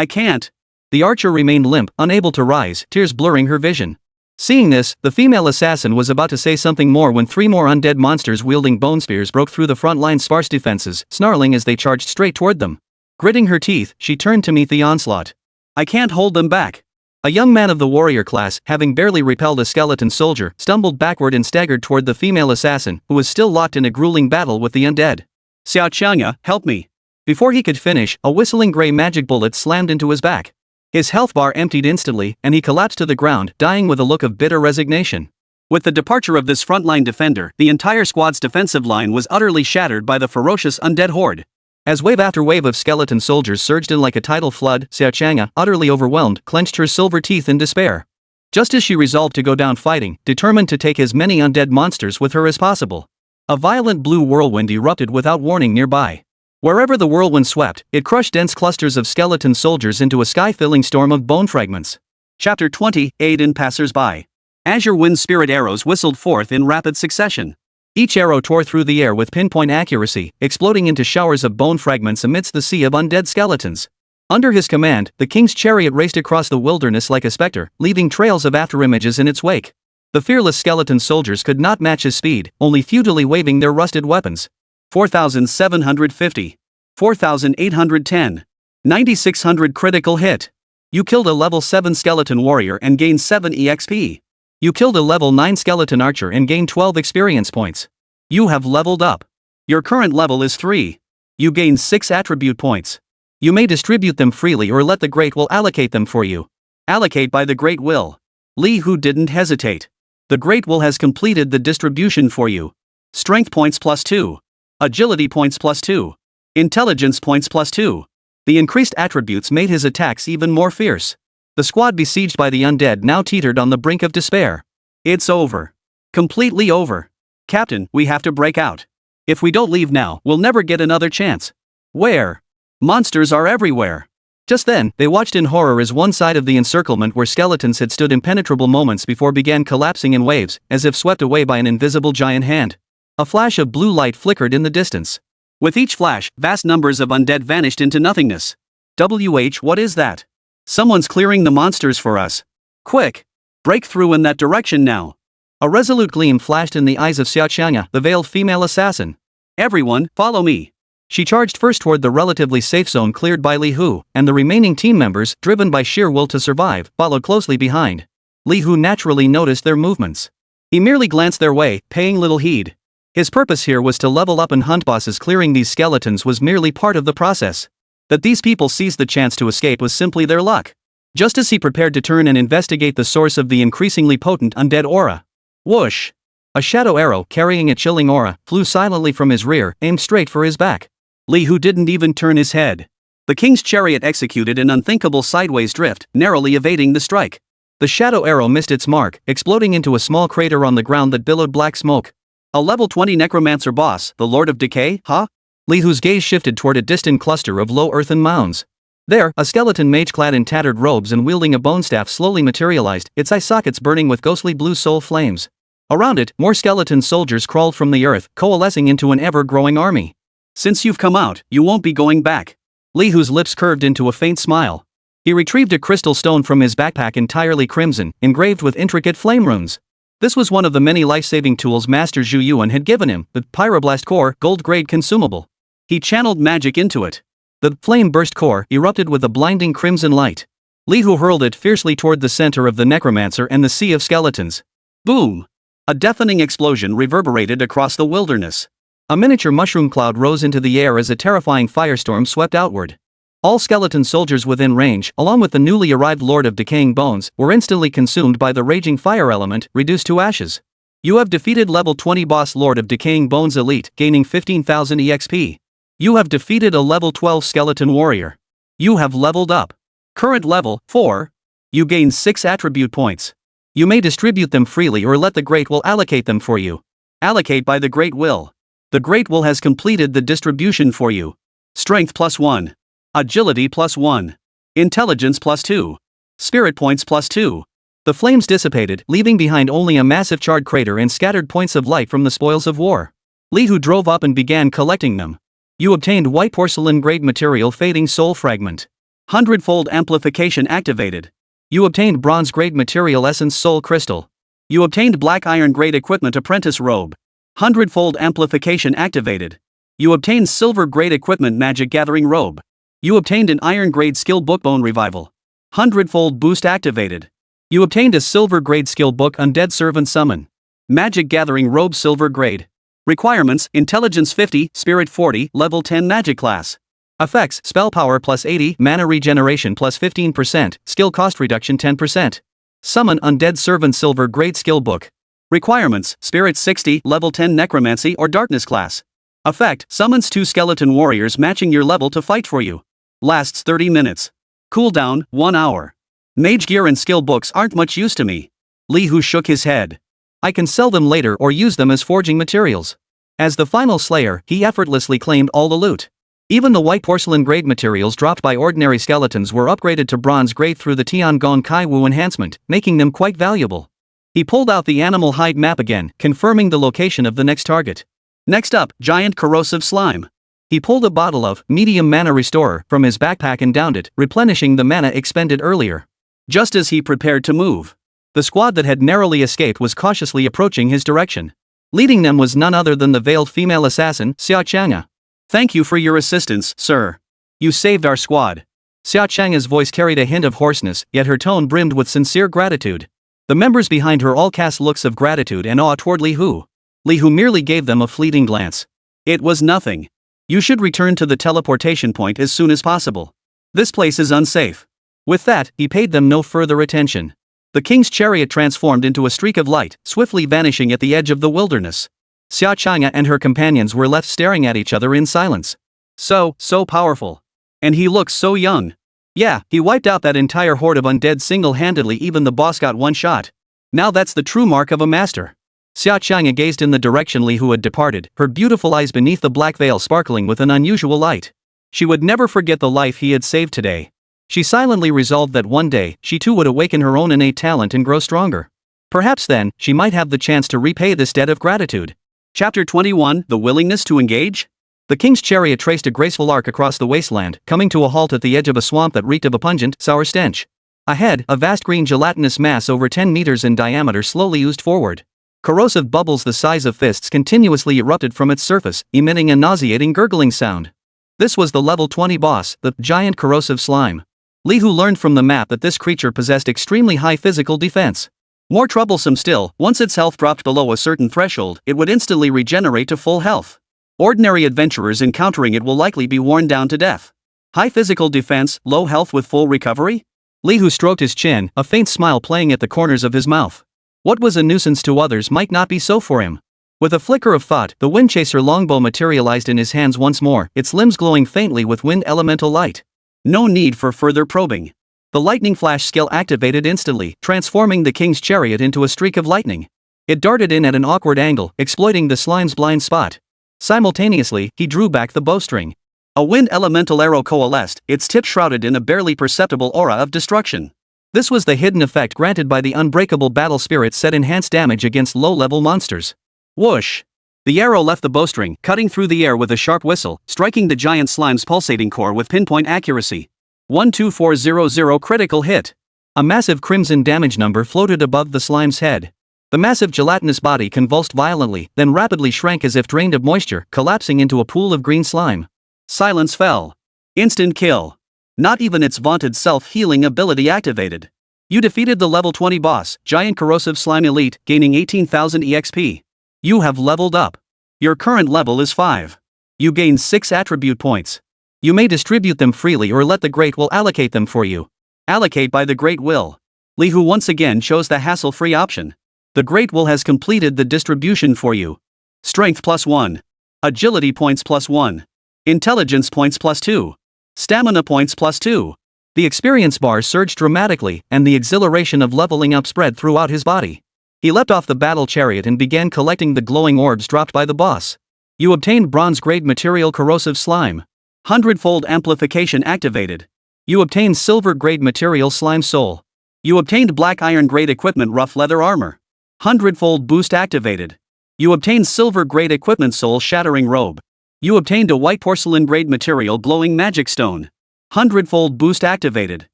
can't. The archer remained limp, unable to rise, tears blurring her vision. Seeing this, the female assassin was about to say something more when 3 more undead monsters wielding bone spears broke through the front line's sparse defenses, snarling as they charged straight toward them. Gritting her teeth, she turned to meet the onslaught. I can't hold them back. A young man of the warrior class, having barely repelled a skeleton soldier, stumbled backward and staggered toward the female assassin, who was still locked in a grueling battle with the undead. Xiao Qiangya, help me. Before he could finish, a whistling gray magic bullet slammed into his back. His health bar emptied instantly, and he collapsed to the ground, dying with a look of bitter resignation. With the departure of this frontline defender, the entire squad's defensive line was utterly shattered by the ferocious undead horde. As wave after wave of skeleton soldiers surged in like a tidal flood, Xiaochanga, utterly overwhelmed, clenched her silver teeth in despair. Just as she resolved to go down fighting, determined to take as many undead monsters with her as possible. A violent blue whirlwind erupted without warning nearby. Wherever the whirlwind swept, it crushed dense clusters of skeleton soldiers into a sky-filling storm of bone fragments. Chapter 20, Aid in Passers-by. Azure Wind Spirit arrows whistled forth in rapid succession. Each arrow tore through the air with pinpoint accuracy, exploding into showers of bone fragments amidst the sea of undead skeletons. Under his command, the king's chariot raced across the wilderness like a specter, leaving trails of afterimages in its wake. The fearless skeleton soldiers could not match his speed, only futilely waving their rusted weapons. 4,750. 4,810. 9,600 critical hit. You killed a level 7 skeleton warrior and gained 7 EXP. You killed a level 9 skeleton archer and gained 12 experience points. You have leveled up. Your current level is 3. You gain 6 attribute points. You may distribute them freely or let the Great Will allocate them for you. Allocate by the Great Will. Li Hu didn't hesitate. The Great Will has completed the distribution for you. Strength points +2. Agility points +2. Intelligence points +2. The increased attributes made his attacks even more fierce. The squad besieged by the undead now teetered on the brink of despair. It's over. Completely over. Captain, we have to break out. If we don't leave now, we'll never get another chance. Where? Monsters are everywhere. Just then, they watched in horror as one side of the encirclement where skeletons had stood impenetrable moments before began collapsing in waves, as if swept away by an invisible giant hand. A flash of blue light flickered in the distance. With each flash, vast numbers of undead vanished into nothingness. What is that? Someone's clearing the monsters for us. Quick! Break through in that direction now. A resolute gleam flashed in the eyes of Xiaochanga, the veiled female assassin. Everyone, follow me. She charged first toward the relatively safe zone cleared by Li Hu, and the remaining team members, driven by sheer will to survive, followed closely behind. Li Hu naturally noticed their movements. He merely glanced their way, paying little heed. His purpose here was to level up and hunt bosses. Clearing these skeletons was merely part of the process. That these people seized the chance to escape was simply their luck. Just as he prepared to turn and investigate the source of the increasingly potent undead aura. Whoosh! A shadow arrow, carrying a chilling aura, flew silently from his rear, aimed straight for his back. Li Hu didn't even turn his head. The king's chariot executed an unthinkable sideways drift, narrowly evading the strike. The shadow arrow missed its mark, exploding into a small crater on the ground that billowed black smoke. A level 20 necromancer boss, the Lord of Decay, huh? Li Hu's gaze shifted toward a distant cluster of low earthen mounds. There, a skeleton mage clad in tattered robes and wielding a bone staff slowly materialized, its eye sockets burning with ghostly blue soul flames. Around it, more skeleton soldiers crawled from the earth, coalescing into an ever-growing army. Since you've come out, you won't be going back. Li Hu's lips curved into a faint smile. He retrieved a crystal stone from his backpack entirely crimson, engraved with intricate flame runes. This was one of the many life-saving tools Master Zhu Yuan had given him, the Pyroblast Core, gold-grade consumable. He channeled magic into it. The flame-burst core erupted with a blinding crimson light. Li Hu hurled it fiercely toward the center of the necromancer and the sea of skeletons. Boom! A deafening explosion reverberated across the wilderness. A miniature mushroom cloud rose into the air as a terrifying firestorm swept outward. All skeleton soldiers within range, along with the newly arrived Lord of Decaying Bones, were instantly consumed by the raging fire element, reduced to ashes. You have defeated level 20 boss Lord of Decaying Bones Elite, gaining 15,000 EXP. You have defeated a level 12 skeleton warrior. You have leveled up. Current level, 4. You gain 6 attribute points. You may distribute them freely or let the Great Will allocate them for you. Allocate by the Great Will. The Great Will has completed the distribution for you. Strength +1. Agility +1. Intelligence +2. Spirit points +2. The flames dissipated, leaving behind only a massive charred crater and scattered points of light from the spoils of war. Li Hu drove up and began collecting them. You obtained white porcelain grade material fading soul fragment. 100-fold amplification activated. You obtained bronze grade material essence soul crystal. You obtained black iron grade equipment apprentice robe. 100-fold amplification activated. You obtained silver grade equipment magic gathering robe. You obtained an iron grade skill book bone revival. 100-fold boost activated. You obtained a silver grade skill book undead servant summon. Magic gathering robe silver grade. Requirements: Intelligence 50, Spirit 40, Level 10 Magic Class. Effects: Spell Power +80, Mana Regeneration +15%, Skill Cost Reduction 10%. Summon Undead Servant Silver Grade Skill Book. Requirements: Spirit 60, Level 10 Necromancy or Darkness Class. Effect, summons 2 skeleton warriors matching your level to fight for you. Lasts 30 minutes. Cooldown, 1 hour. Mage gear and skill books aren't much use to me. Li Hu shook his head. I can sell them later or use them as forging materials. As the final slayer, he effortlessly claimed all the loot. Even the white porcelain grade materials dropped by ordinary skeletons were upgraded to bronze grade through the Tiangong Kai Wu enhancement, making them quite valuable. He pulled out the animal hide map again, confirming the location of the next target. Next up, giant corrosive slime. He pulled a bottle of medium mana restorer from his backpack and downed it, replenishing the mana expended earlier. Just as he prepared to move, the squad that had narrowly escaped was cautiously approaching his direction. Leading them was none other than the veiled female assassin, Xia Chang'e. Thank you for your assistance, sir. You saved our squad. Xia Chang'e's voice carried a hint of hoarseness, yet her tone brimmed with sincere gratitude. The members behind her all cast looks of gratitude and awe toward Li Hu. Li Hu merely gave them a fleeting glance. It was nothing. You should return to the teleportation point as soon as possible. This place is unsafe. With that, he paid them no further attention. The king's chariot transformed into a streak of light, swiftly vanishing at the edge of the wilderness. Xia Chang'e and her companions were left staring at each other in silence. So powerful. And he looks so young. Yeah, he wiped out that entire horde of undead single-handedly, even the boss got one shot. Now that's the true mark of a master. Xia Chang'e gazed in the direction Li Hu had departed, her beautiful eyes beneath the black veil sparkling with an unusual light. She would never forget the life he had saved today. She silently resolved that one day, she too would awaken her own innate talent and grow stronger. Perhaps then, she might have the chance to repay this debt of gratitude. Chapter 21, The Willingness to Engage? The king's chariot traced a graceful arc across the wasteland, coming to a halt at the edge of a swamp that reeked of a pungent, sour stench. Ahead, a vast green gelatinous mass over 10 meters in diameter slowly oozed forward. Corrosive bubbles the size of fists continuously erupted from its surface, emitting a nauseating gurgling sound. This was the level 20 boss, the giant corrosive slime. Li Hu learned from the map that this creature possessed extremely high physical defense. More troublesome still, once its health dropped below a certain threshold, it would instantly regenerate to full health. Ordinary adventurers encountering it will likely be worn down to death. High physical defense, low health with full recovery? Li Hu stroked his chin, a faint smile playing at the corners of his mouth. What was a nuisance to others might not be so for him. With a flicker of thought, the Windchaser longbow materialized in his hands once more, its limbs glowing faintly with wind elemental light. No need for further probing. The lightning flash skill activated instantly, transforming the king's chariot into a streak of lightning. It darted in at an awkward angle, exploiting the slime's blind spot. Simultaneously, he drew back the bowstring. A wind elemental arrow coalesced, its tip shrouded in a barely perceptible aura of destruction. This was the hidden effect granted by the unbreakable battle spirit set enhanced damage against low-level monsters. Whoosh! The arrow left the bowstring, cutting through the air with a sharp whistle, striking the giant slime's pulsating core with pinpoint accuracy. 12400 critical hit. A massive crimson damage number floated above the slime's head. The massive gelatinous body convulsed violently, then rapidly shrank as if drained of moisture, collapsing into a pool of green slime. Silence fell. Instant kill. Not even its vaunted self-healing ability activated. You defeated the level 20 boss, Giant Corrosive Slime Elite, gaining 18,000 EXP. You have leveled up. Your current level is 5. You gain 6 attribute points. You may distribute them freely or let the Great Will allocate them for you. Allocate by the Great Will. Li Hu once again chose the hassle-free option. The Great Will has completed the distribution for you. Strength +1. Agility points +1. Intelligence points +2. Stamina points +2. The experience bar surged dramatically, and the exhilaration of leveling up spread throughout his body. He leapt off the battle chariot and began collecting the glowing orbs dropped by the boss. You obtained bronze-grade material corrosive slime. 100-fold amplification activated. You obtained silver-grade material slime soul. You obtained black iron-grade equipment rough leather armor. 100-fold boost activated. You obtained silver-grade equipment soul shattering robe. You obtained a white porcelain-grade material glowing magic stone. 100-fold boost activated.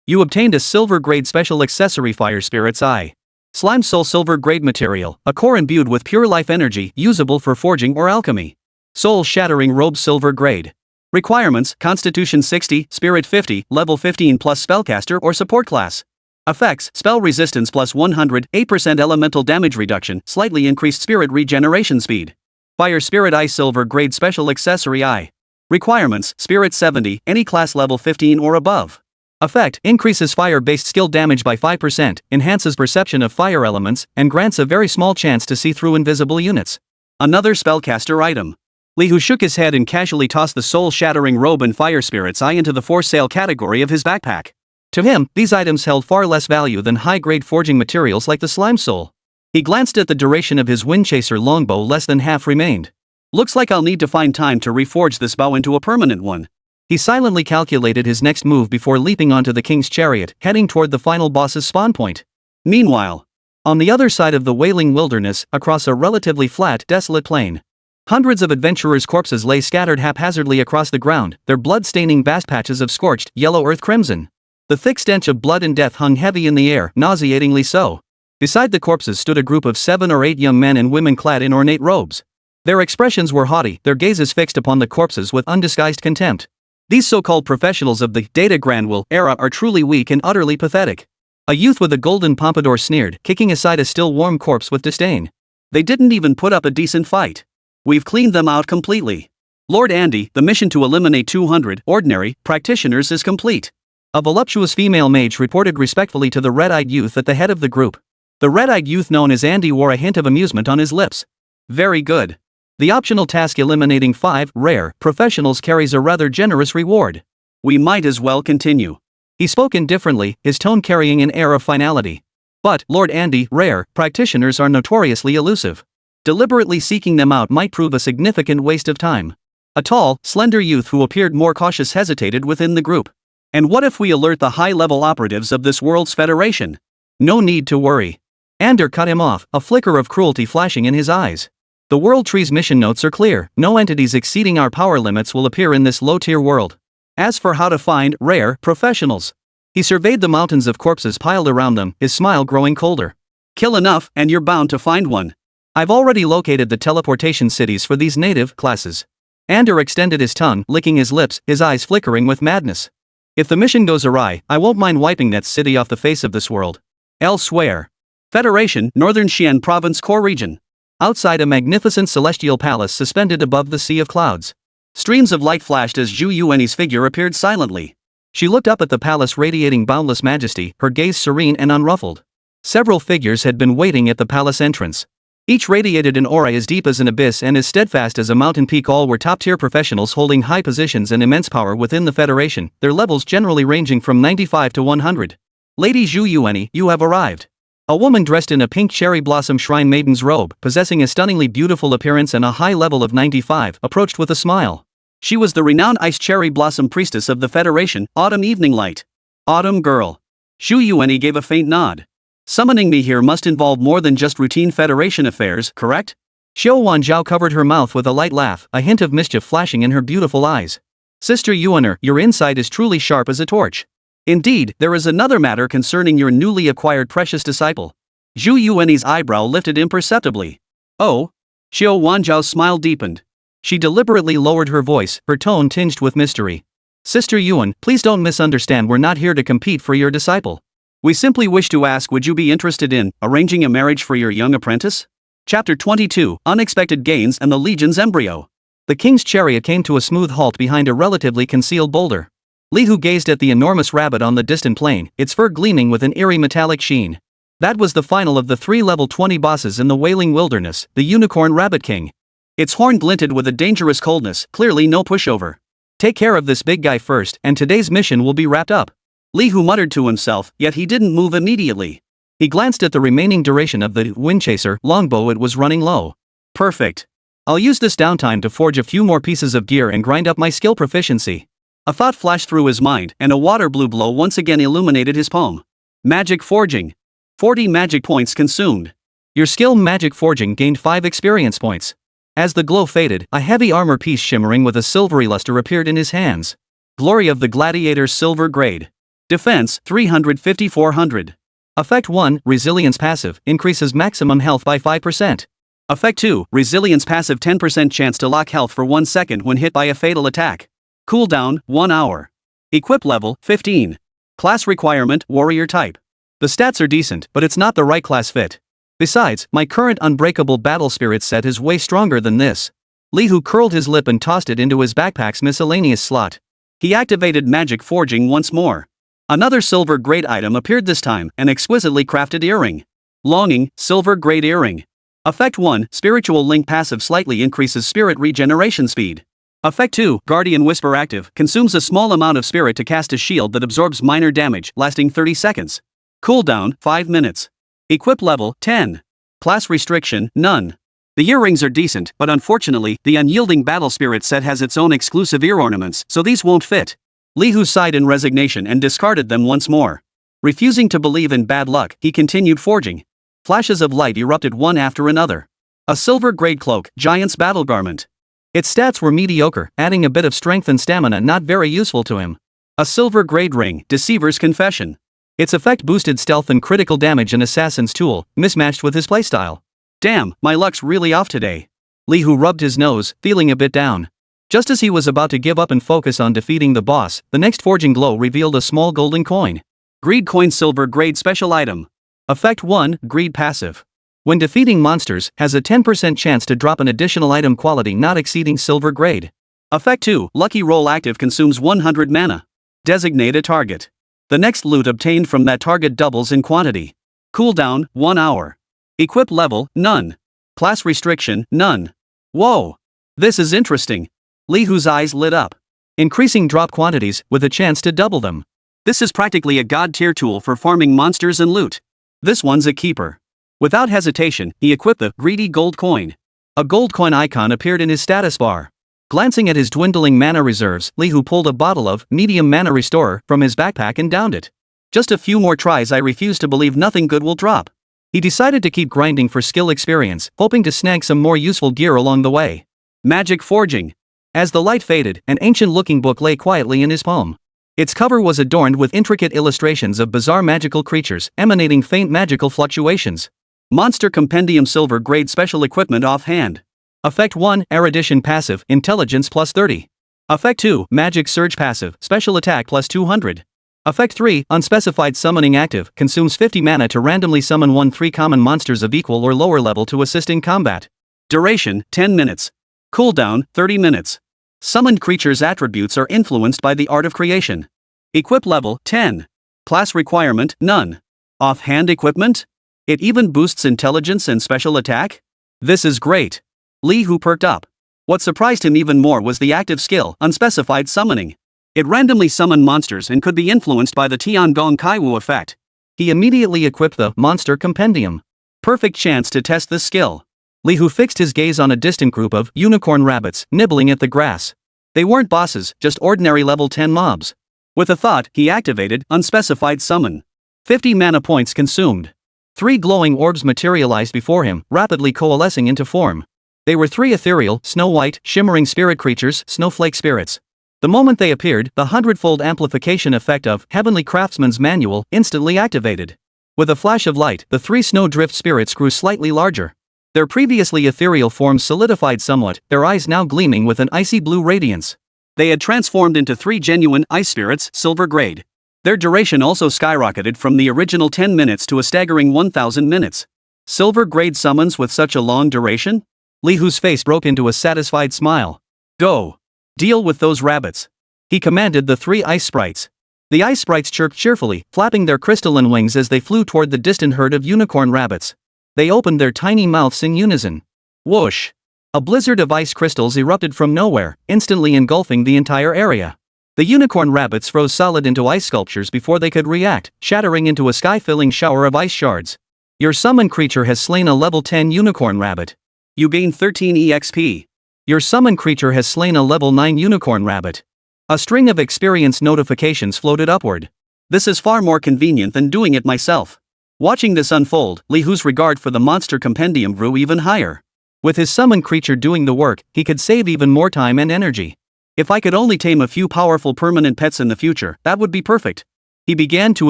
You obtained a silver-grade special accessory fire spirit's eye. Slime soul silver-grade material, a core imbued with pure life energy, usable for forging or alchemy. Soul shattering robe silver grade. Requirements: Constitution 60, Spirit 50, Level 15 plus Spellcaster or Support class. Effects: Spell resistance +100, 8% elemental damage reduction, slightly increased spirit regeneration speed. Fire Spirit Eye Silver Grade Special Accessory Eye. Requirements: Spirit 70, any class level 15 or above. Effect: Increases fire-based skill damage by 5%, enhances perception of fire elements, and grants a very small chance to see through invisible units. Another Spellcaster item. Li Hu shook his head and casually tossed the soul-shattering robe and fire spirit's eye into the for-sale category of his backpack. To him, these items held far less value than high-grade forging materials like the slime soul. He glanced at the duration of his Windchaser longbow. Less than half remained. Looks like I'll need to find time to reforge this bow into a permanent one. He silently calculated his next move before leaping onto the king's chariot, heading toward the final boss's spawn point. Meanwhile, on the other side of the wailing wilderness, across a relatively flat, desolate plain, hundreds of adventurers' corpses lay scattered haphazardly across the ground, their blood staining vast patches of scorched, yellow earth crimson. The thick stench of blood and death hung heavy in the air, nauseatingly so. Beside the corpses stood a group of 7 or 8 young men and women clad in ornate robes. Their expressions were haughty, their gazes fixed upon the corpses with undisguised contempt. These so-called professionals of the Data Granville era are truly weak and utterly pathetic. A youth with a golden pompadour sneered, kicking aside a still warm corpse with disdain. They didn't even put up a decent fight. We've cleaned them out completely. Lord Andy, the mission to eliminate 200 ordinary practitioners is complete. A voluptuous female mage reported respectfully to the red-eyed youth at the head of the group. The red-eyed youth known as Andy wore a hint of amusement on his lips. Very good. The optional task eliminating 5 rare professionals carries a rather generous reward. We might as well continue. He spoke indifferently, his tone carrying an air of finality. But, Lord Andy, rare practitioners are notoriously elusive. Deliberately seeking them out might prove a significant waste of time. A tall, slender youth who appeared more cautious hesitated within the group. And what if we alert the high-level operatives of this world's federation? No need to worry. Ander cut him off, a flicker of cruelty flashing in his eyes. The World Tree's mission notes are clear: no entities exceeding our power limits will appear in this low-tier world. As for how to find rare professionals, he surveyed the mountains of corpses piled around them, his smile growing colder. Kill enough, and you're bound to find one. I've already located the teleportation cities for these native classes. Ander extended his tongue, licking his lips, his eyes flickering with madness. If the mission goes awry, I won't mind wiping that city off the face of this world. Elsewhere. Federation, Northern Xian Province Core Region. Outside a magnificent celestial palace suspended above the sea of clouds. Streams of light flashed as Zhu Yuanyi's figure appeared silently. She looked up at the palace radiating boundless majesty, her gaze serene and unruffled. Several figures had been waiting at the palace entrance. Each radiated an aura as deep as an abyss and as steadfast as a mountain peak. All were top-tier professionals holding high positions and immense power within the Federation, their levels generally ranging from 95 to 100. Lady Zhu Yuanyi, you have arrived. A woman dressed in a pink cherry blossom shrine maiden's robe, possessing a stunningly beautiful appearance and a high level of 95, approached with a smile. She was the renowned ice cherry blossom priestess of the Federation, Autumn Evening Light. Autumn girl. Zhu Yuanyi gave a faint nod. Summoning me here must involve more than just routine Federation affairs, correct? Xiao Wanzhao covered her mouth with a light laugh, a hint of mischief flashing in her beautiful eyes. Sister Yuaner, your insight is truly sharp as a torch. Indeed, there is another matter concerning your newly acquired precious disciple. Zhu Yuanyi's eyebrow lifted imperceptibly. Oh? Xiao Wanzhao's smile deepened. She deliberately lowered her voice, her tone tinged with mystery. Sister Yuan, please don't misunderstand, we're not here to compete for your disciple. We simply wish to ask, would you be interested in arranging a marriage for your young apprentice? Chapter 22, Unexpected Gains and the Legion's Embryo. The king's chariot came to a smooth halt behind a relatively concealed boulder. Li Hu gazed at the enormous rabbit on the distant plain, its fur gleaming with an eerie metallic sheen. That was the final of the 3 level 20 bosses in the Wailing Wilderness, the Unicorn Rabbit King. Its horn glinted with a dangerous coldness, clearly no pushover. Take care of this big guy first, and today's mission will be wrapped up. Li Hu muttered to himself, yet he didn't move immediately. He glanced at the remaining duration of the Windchaser longbow. It was running low. Perfect. I'll use this downtime to forge a few more pieces of gear and grind up my skill proficiency. A thought flashed through his mind, and a water blue glow once again illuminated his palm. Magic forging. 40 magic points consumed. Your skill magic forging gained 5 experience points. As the glow faded, a heavy armor piece shimmering with a silvery luster appeared in his hands. Glory of the Gladiator's Silver Grade. Defense, 350-400. Effect 1, Resilience Passive, increases maximum health by 5%. Effect 2, Resilience Passive 10% chance to lock health for 1 second when hit by a fatal attack. Cooldown, 1 hour. Equip level, 15. Class requirement, Warrior type. The stats are decent, but it's not the right class fit. Besides, my current Unbreakable Battle Spirit set is way stronger than this. Li Hu curled his lip and tossed it into his backpack's miscellaneous slot. He activated magic forging once more. Another silver grade item appeared this time, an exquisitely crafted earring. Longing, silver grade earring. Effect 1, Spiritual Link passive slightly increases spirit regeneration speed. Effect 2, Guardian Whisper active, consumes a small amount of spirit to cast a shield that absorbs minor damage, lasting 30 seconds. Cooldown, 5 minutes. Equip level, 10. Class restriction, none. The earrings are decent, but unfortunately, the Unyielding Battle Spirit set has its own exclusive ear ornaments, so these won't fit. Li Hu sighed in resignation and discarded them once more. Refusing to believe in bad luck, he continued forging. Flashes of light erupted one after another. A silver grade cloak, Giant's Battle Garment. Its stats were mediocre, adding a bit of strength and stamina not very useful to him. A silver grade ring, Deceiver's Confession. Its effect boosted stealth and critical damage, an assassin's tool, mismatched with his playstyle. Damn, my luck's really off today. Li Hu rubbed his nose, feeling a bit down. Just as he was about to give up and focus on defeating the boss, the next forging glow revealed a small golden coin. Greed coin, silver grade special item. Effect 1, Greed passive. When defeating monsters, has a 10% chance to drop an additional item quality not exceeding silver grade. Effect 2, Lucky Roll active, consumes 100 mana. Designate a target. The next loot obtained from that target doubles in quantity. Cooldown, 1 hour. Equip level, none. Class restriction, none. Whoa! This is interesting. Li Hu's eyes lit up. Increasing drop quantities, with a chance to double them. This is practically a god tier tool for farming monsters and loot. This one's a keeper. Without hesitation, he equipped the greedy gold coin. A gold coin icon appeared in his status bar. Glancing at his dwindling mana reserves, Li Hu pulled a bottle of medium mana restorer from his backpack and downed it. Just a few more tries, I refuse to believe nothing good will drop. He decided to keep grinding for skill experience, hoping to snag some more useful gear along the way. Magic forging. As the light faded, an ancient-looking book lay quietly in his palm. Its cover was adorned with intricate illustrations of bizarre magical creatures, emanating faint magical fluctuations. Monster Compendium, silver grade special equipment offhand. Effect 1, Erudition passive, intelligence plus 30. Effect 2, Magic Surge passive, special attack plus 200. Effect 3, Unspecified Summoning active, consumes 50 mana to randomly summon 1-3 common monsters of equal or lower level to assist in combat. Duration, 10 minutes. Cooldown, 30 minutes. Summoned creatures' attributes are influenced by the art of creation. Equip level, 10. Class requirement, none. Offhand equipment? It even boosts intelligence and special attack? This is great. Li Hu perked up. What surprised him even more was the active skill, Unspecified Summoning. It randomly summoned monsters and could be influenced by the Tiangong Kaiwu effect. He immediately equipped the Monster Compendium. Perfect chance to test this skill. Li Hu fixed his gaze on a distant group of unicorn rabbits nibbling at the grass. They weren't bosses, just ordinary level 10 mobs. With a thought, he activated Unspecified Summon. 50 mana points consumed. 3 glowing orbs materialized before him, rapidly coalescing into form. They were 3 ethereal, snow-white, shimmering spirit creatures, snowflake spirits. The moment they appeared, the 100-fold amplification effect of Heavenly Craftsman's Manual instantly activated. With a flash of light, the 3 snowdrift spirits grew slightly larger. Their previously ethereal forms solidified somewhat, their eyes now gleaming with an icy blue radiance. They had transformed into 3 genuine ice spirits, silver grade. Their duration also skyrocketed from the original 10 minutes to a staggering 1,000 minutes. Silver grade summons with such a long duration? Li Hu's face broke into a satisfied smile. Go! Deal with those rabbits. He commanded the 3 ice sprites. The ice sprites chirped cheerfully, flapping their crystalline wings as they flew toward the distant herd of unicorn rabbits. They opened their tiny mouths in unison. Whoosh! A blizzard of ice crystals erupted from nowhere, instantly engulfing the entire area. The unicorn rabbits froze solid into ice sculptures before they could react, shattering into a sky-filling shower of ice shards. Your summoned creature has slain a level 10 unicorn rabbit. You gain 13 EXP. Your summoned creature has slain a level 9 unicorn rabbit. A string of experience notifications floated upward. This is far more convenient than doing it myself. Watching this unfold, Li Hu's regard for the monster compendium grew even higher. With his summoned creature doing the work, he could save even more time and energy. If I could only tame a few powerful permanent pets in the future, that would be perfect. He began to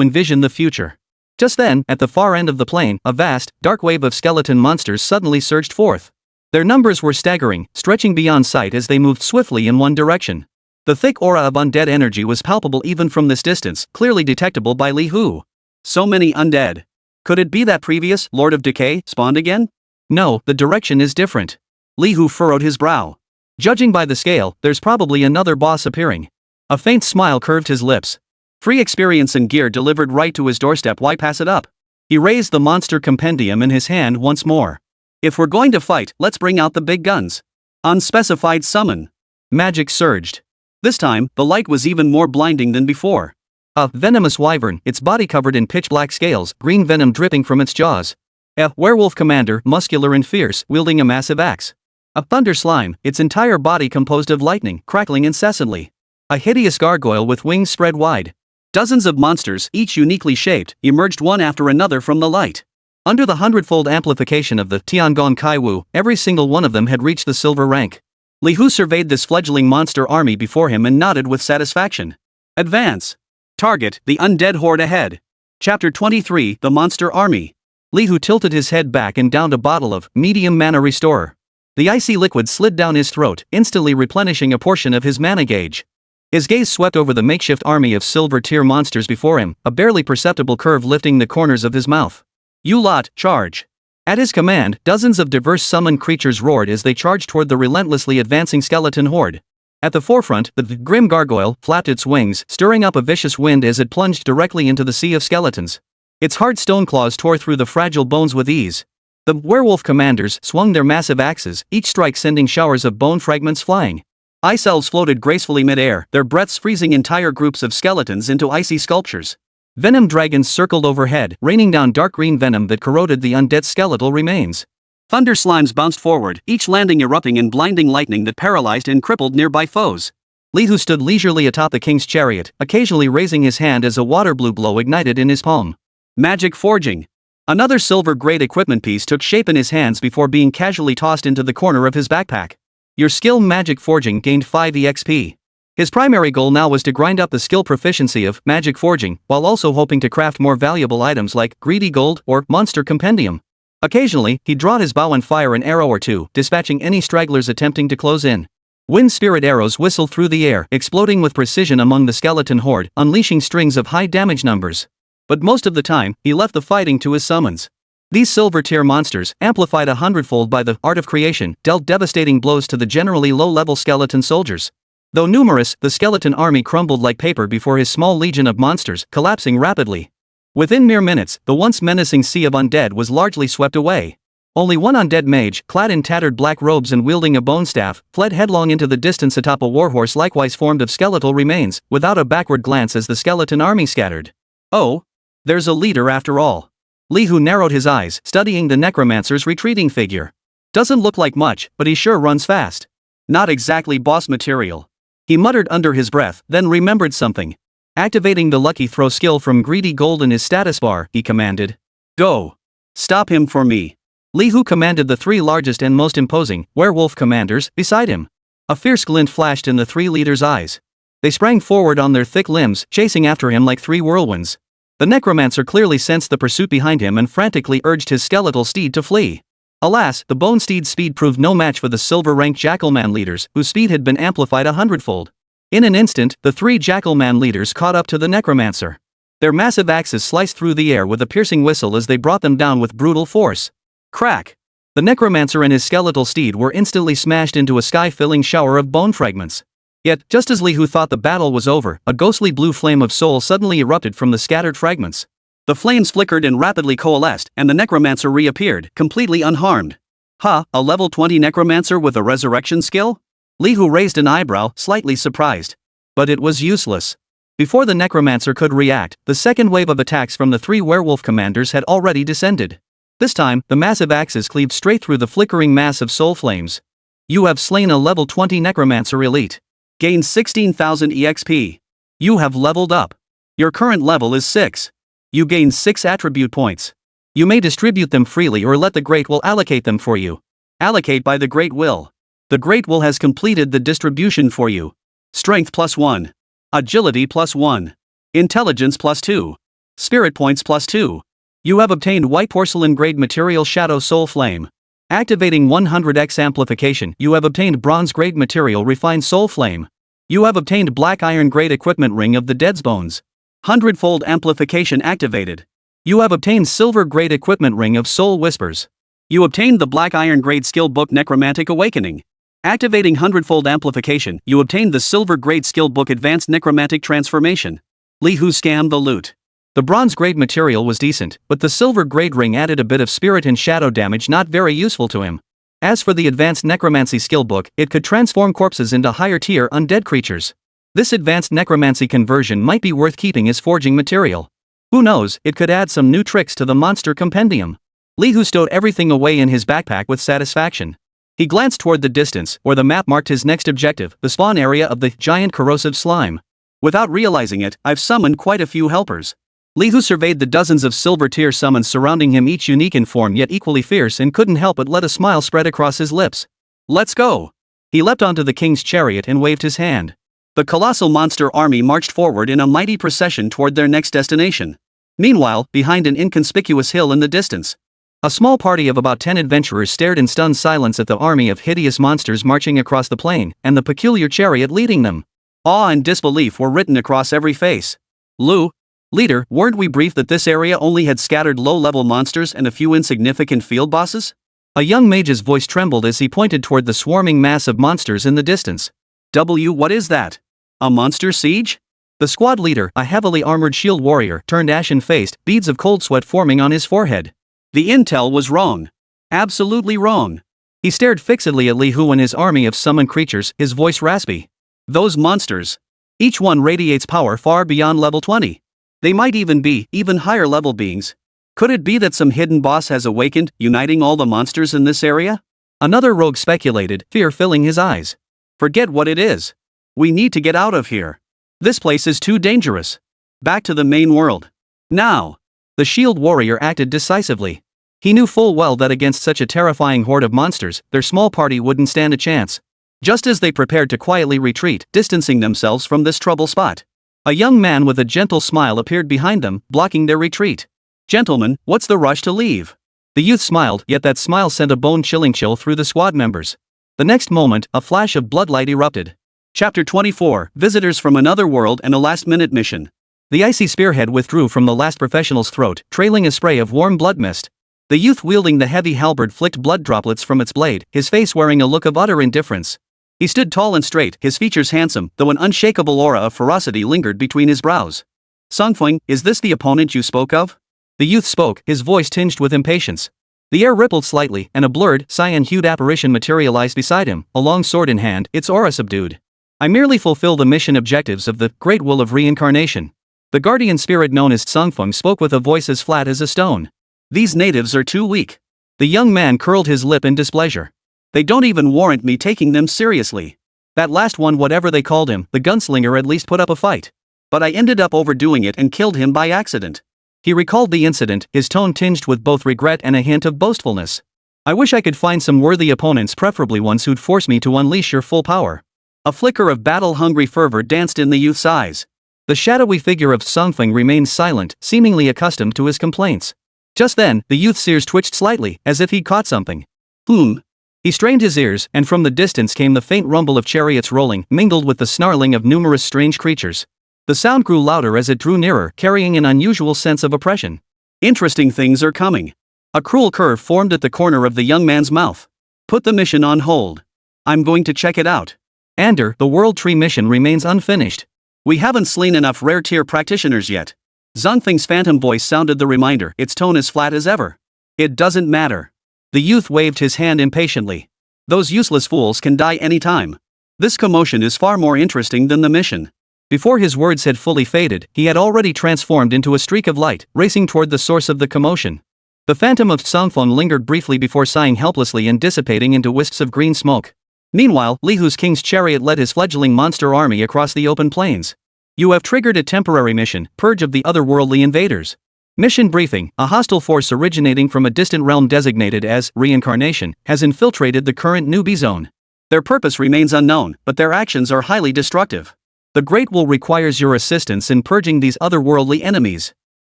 envision the future. Just then, at the far end of the plain, a vast, dark wave of skeleton monsters suddenly surged forth. Their numbers were staggering, stretching beyond sight as they moved swiftly in one direction. The thick aura of undead energy was palpable even from this distance, clearly detectable by Li Hu. So many undead. Could it be that previous Lord of Decay spawned again? No, the direction is different. Li Hu furrowed his brow. Judging by the scale, there's probably another boss appearing. A faint smile curved his lips. Free experience and gear delivered right to his doorstep, why pass it up? He raised the monster compendium in his hand once more. If we're going to fight, let's bring out the big guns. Unspecified summon. Magic surged. This time, the light was even more blinding than before. A venomous wyvern, its body covered in pitch-black scales, green venom dripping from its jaws. A werewolf commander, muscular and fierce, wielding a massive axe. A thunder slime, its entire body composed of lightning, crackling incessantly. A hideous gargoyle with wings spread wide. Dozens of monsters, each uniquely shaped, emerged one after another from the light. Under the hundredfold amplification of the Tiangong Kaiwu, every single one of them had reached the silver rank. Li Hu surveyed this fledgling monster army before him and nodded with satisfaction. Advance. Target, the undead horde ahead. Chapter 23, The Monster Army. Li Hu tilted his head back and downed a bottle of medium mana restorer. The icy liquid slid down his throat, instantly replenishing a portion of his mana gauge. His gaze swept over the makeshift army of silver-tier monsters before him, a barely perceptible curve lifting the corners of his mouth. You lot, charge. At his command, dozens of diverse summoned creatures roared as they charged toward the relentlessly advancing skeleton horde. At the forefront, the grim gargoyle flapped its wings, stirring up a vicious wind as it plunged directly into the sea of skeletons. Its hard stone claws tore through the fragile bones with ease. The werewolf commanders swung their massive axes, each strike sending showers of bone fragments flying. Ice elves floated gracefully mid-air, their breaths freezing entire groups of skeletons into icy sculptures. Venom dragons circled overhead, raining down dark green venom that corroded the undead skeletal remains. Thunder slimes bounced forward, each landing erupting in blinding lightning that paralyzed and crippled nearby foes. Li Hu stood leisurely atop the king's chariot, occasionally raising his hand as a water blue glow ignited in his palm. Magic forging. Another silver-grade equipment piece took shape in his hands before being casually tossed into the corner of his backpack. Your skill magic forging gained 5 EXP. His primary goal now was to grind up the skill proficiency of magic forging, while also hoping to craft more valuable items like greedy gold or monster compendium. Occasionally, he'd draw his bow and fire an arrow or two, dispatching any stragglers attempting to close in. Wind spirit arrows whistled through the air, exploding with precision among the skeleton horde, unleashing strings of high damage numbers. But most of the time, he left the fighting to his summons. These silver-tier monsters, amplified 100-fold by the art of creation, dealt devastating blows to the generally low-level skeleton soldiers. Though numerous, the skeleton army crumbled like paper before his small legion of monsters, collapsing rapidly. Within mere minutes, the once menacing sea of undead was largely swept away. Only one undead mage, clad in tattered black robes and wielding a bone staff, fled headlong into the distance atop a warhorse likewise formed of skeletal remains, without a backward glance as the skeleton army scattered. Oh. There's a leader after all. Li Hu narrowed his eyes, studying the necromancer's retreating figure. Doesn't look like much, but he sure runs fast. Not exactly boss material. He muttered under his breath, then remembered something. Activating the lucky throw skill from greedy gold in his status bar, he commanded. Go. Stop him for me. Li Hu commanded the 3 largest and most imposing werewolf commanders beside him. A fierce glint flashed in the 3 leaders' eyes. They sprang forward on their thick limbs, chasing after him like 3 whirlwinds. The necromancer clearly sensed the pursuit behind him and frantically urged his skeletal steed to flee. Alas, the bone steed's speed proved no match for the silver-rank Jackalman leaders, whose speed had been amplified 100-fold. In an instant, the 3 Jackalman leaders caught up to the necromancer. Their massive axes sliced through the air with a piercing whistle as they brought them down with brutal force. Crack! The necromancer and his skeletal steed were instantly smashed into a sky-filling shower of bone fragments. Yet, just as Li Hu thought the battle was over, a ghostly blue flame of soul suddenly erupted from the scattered fragments. The flames flickered and rapidly coalesced, and the necromancer reappeared, completely unharmed. A level 20 necromancer with a resurrection skill? Li Hu raised an eyebrow, slightly surprised. But it was useless. Before the necromancer could react, the second wave of attacks from the 3 werewolf commanders had already descended. This time, the massive axes cleaved straight through the flickering mass of soul flames. You have slain a level 20 necromancer elite. Gain 16,000 EXP. You have leveled up. Your current level is 6. You gain 6 attribute points. You may distribute them freely or let the Great Will allocate them for you. Allocate by the Great Will. The Great Will has completed the distribution for you. Strength +1. Agility +1. Intelligence +2. Spirit points +2. You have obtained white porcelain grade material Shadow Soul Flame. Activating 100x amplification, you have obtained bronze grade material Refined Soul Flame. You have obtained black iron grade equipment Ring of the Dead's Bones. 100-fold amplification activated. You have obtained silver grade equipment Ring of Soul Whispers. You obtained the black iron grade skill book Necromantic Awakening. Activating 100-fold amplification, you obtained the silver grade skill book Advanced Necromantic Transformation. Li Hu scammed the loot. The bronze-grade material was decent, but the silver-grade ring added a bit of spirit and shadow damage not very useful to him. As for the advanced necromancy skill book, it could transform corpses into higher-tier undead creatures. This advanced necromancy conversion might be worth keeping as forging material. Who knows, it could add some new tricks to the monster compendium. Li Hu stowed everything away in his backpack with satisfaction. He glanced toward the distance, where the map marked his next objective, the spawn area of the giant corrosive slime. Without realizing it, I've summoned quite a few helpers. Li Hu surveyed the dozens of silver-tier summons surrounding him, each unique in form yet equally fierce, and couldn't help but let a smile spread across his lips. Let's go! He leapt onto the king's chariot and waved his hand. The colossal monster army marched forward in a mighty procession toward their next destination. Meanwhile, behind an inconspicuous hill in the distance, a small party of about 10 adventurers stared in stunned silence at the army of hideous monsters marching across the plain, and the peculiar chariot leading them. Awe and disbelief were written across every face. Lu, leader, weren't we briefed that this area only had scattered low-level monsters and a few insignificant field bosses? A young mage's voice trembled as he pointed toward the swarming mass of monsters in the distance. What is that? A monster siege? The squad leader, a heavily armored shield warrior, turned ashen-faced, beads of cold sweat forming on his forehead. The intel was wrong. Absolutely wrong. He stared fixedly at Li Hu and his army of summoned creatures, his voice raspy. Those monsters. Each one radiates power far beyond level 20. They might even be higher level beings. Could it be that some hidden boss has awakened, uniting all the monsters in this area? Another rogue speculated, fear filling his eyes. Forget what it is. We need to get out of here. This place is too dangerous. Back to the main world. Now. The shield warrior acted decisively. He knew full well that against such a terrifying horde of monsters, their small party wouldn't stand a chance. Just as they prepared to quietly retreat, distancing themselves from this trouble spot, a young man with a gentle smile appeared behind them, blocking their retreat. Gentlemen, what's the rush to leave? The youth smiled, yet that smile sent a bone-chilling chill through the squad members. The next moment, a flash of bloodlight erupted. Chapter 24, Visitors from Another World and a Last-Minute Mission. The icy spearhead withdrew from the last professional's throat, trailing a spray of warm blood mist. The youth wielding the heavy halberd flicked blood droplets from its blade, his face wearing a look of utter indifference. He stood tall and straight, his features handsome, though an unshakable aura of ferocity lingered between his brows. Songfeng, is this the opponent you spoke of? The youth spoke, his voice tinged with impatience. The air rippled slightly, and a blurred, cyan-hued apparition materialized beside him, a long sword in hand, its aura subdued. I merely fulfill the mission objectives of the Great Will of Reincarnation. The guardian spirit known as Songfeng spoke with a voice as flat as a stone. These natives are too weak. The young man curled his lip in displeasure. They don't even warrant me taking them seriously. That last one, whatever they called him, the gunslinger, at least put up a fight. But I ended up overdoing it and killed him by accident. He recalled the incident, his tone tinged with both regret and a hint of boastfulness. I wish I could find some worthy opponents, preferably ones who'd force me to unleash your full power. A flicker of battle-hungry fervor danced in the youth's eyes. The shadowy figure of Songfeng remained silent, seemingly accustomed to his complaints. Just then, the youth's ears twitched slightly, as if he'd caught something. He strained his ears, and from the distance came the faint rumble of chariots rolling, mingled with the snarling of numerous strange creatures. The sound grew louder as it drew nearer, carrying an unusual sense of oppression. Interesting things are coming. A cruel curve formed at the corner of the young man's mouth. Put the mission on hold. I'm going to check it out. Ander, the World Tree mission remains unfinished. We haven't slain enough rare-tier practitioners yet. Zongfeng's phantom voice sounded the reminder, its tone as flat as ever. It doesn't matter. The youth waved his hand impatiently. Those useless fools can die any time. This commotion is far more interesting than the mission. Before his words had fully faded, he had already transformed into a streak of light, racing toward the source of the commotion. The phantom of Songfeng lingered briefly before sighing helplessly and dissipating into wisps of green smoke. Meanwhile, Li Hu's king's chariot led his fledgling monster army across the open plains. You have triggered a temporary mission, Purge of the Otherworldly Invaders. Mission briefing, a hostile force originating from a distant realm designated as Reincarnation has infiltrated the current newbie zone. Their purpose remains unknown, but their actions are highly destructive. The Great Will requires your assistance in purging these otherworldly enemies.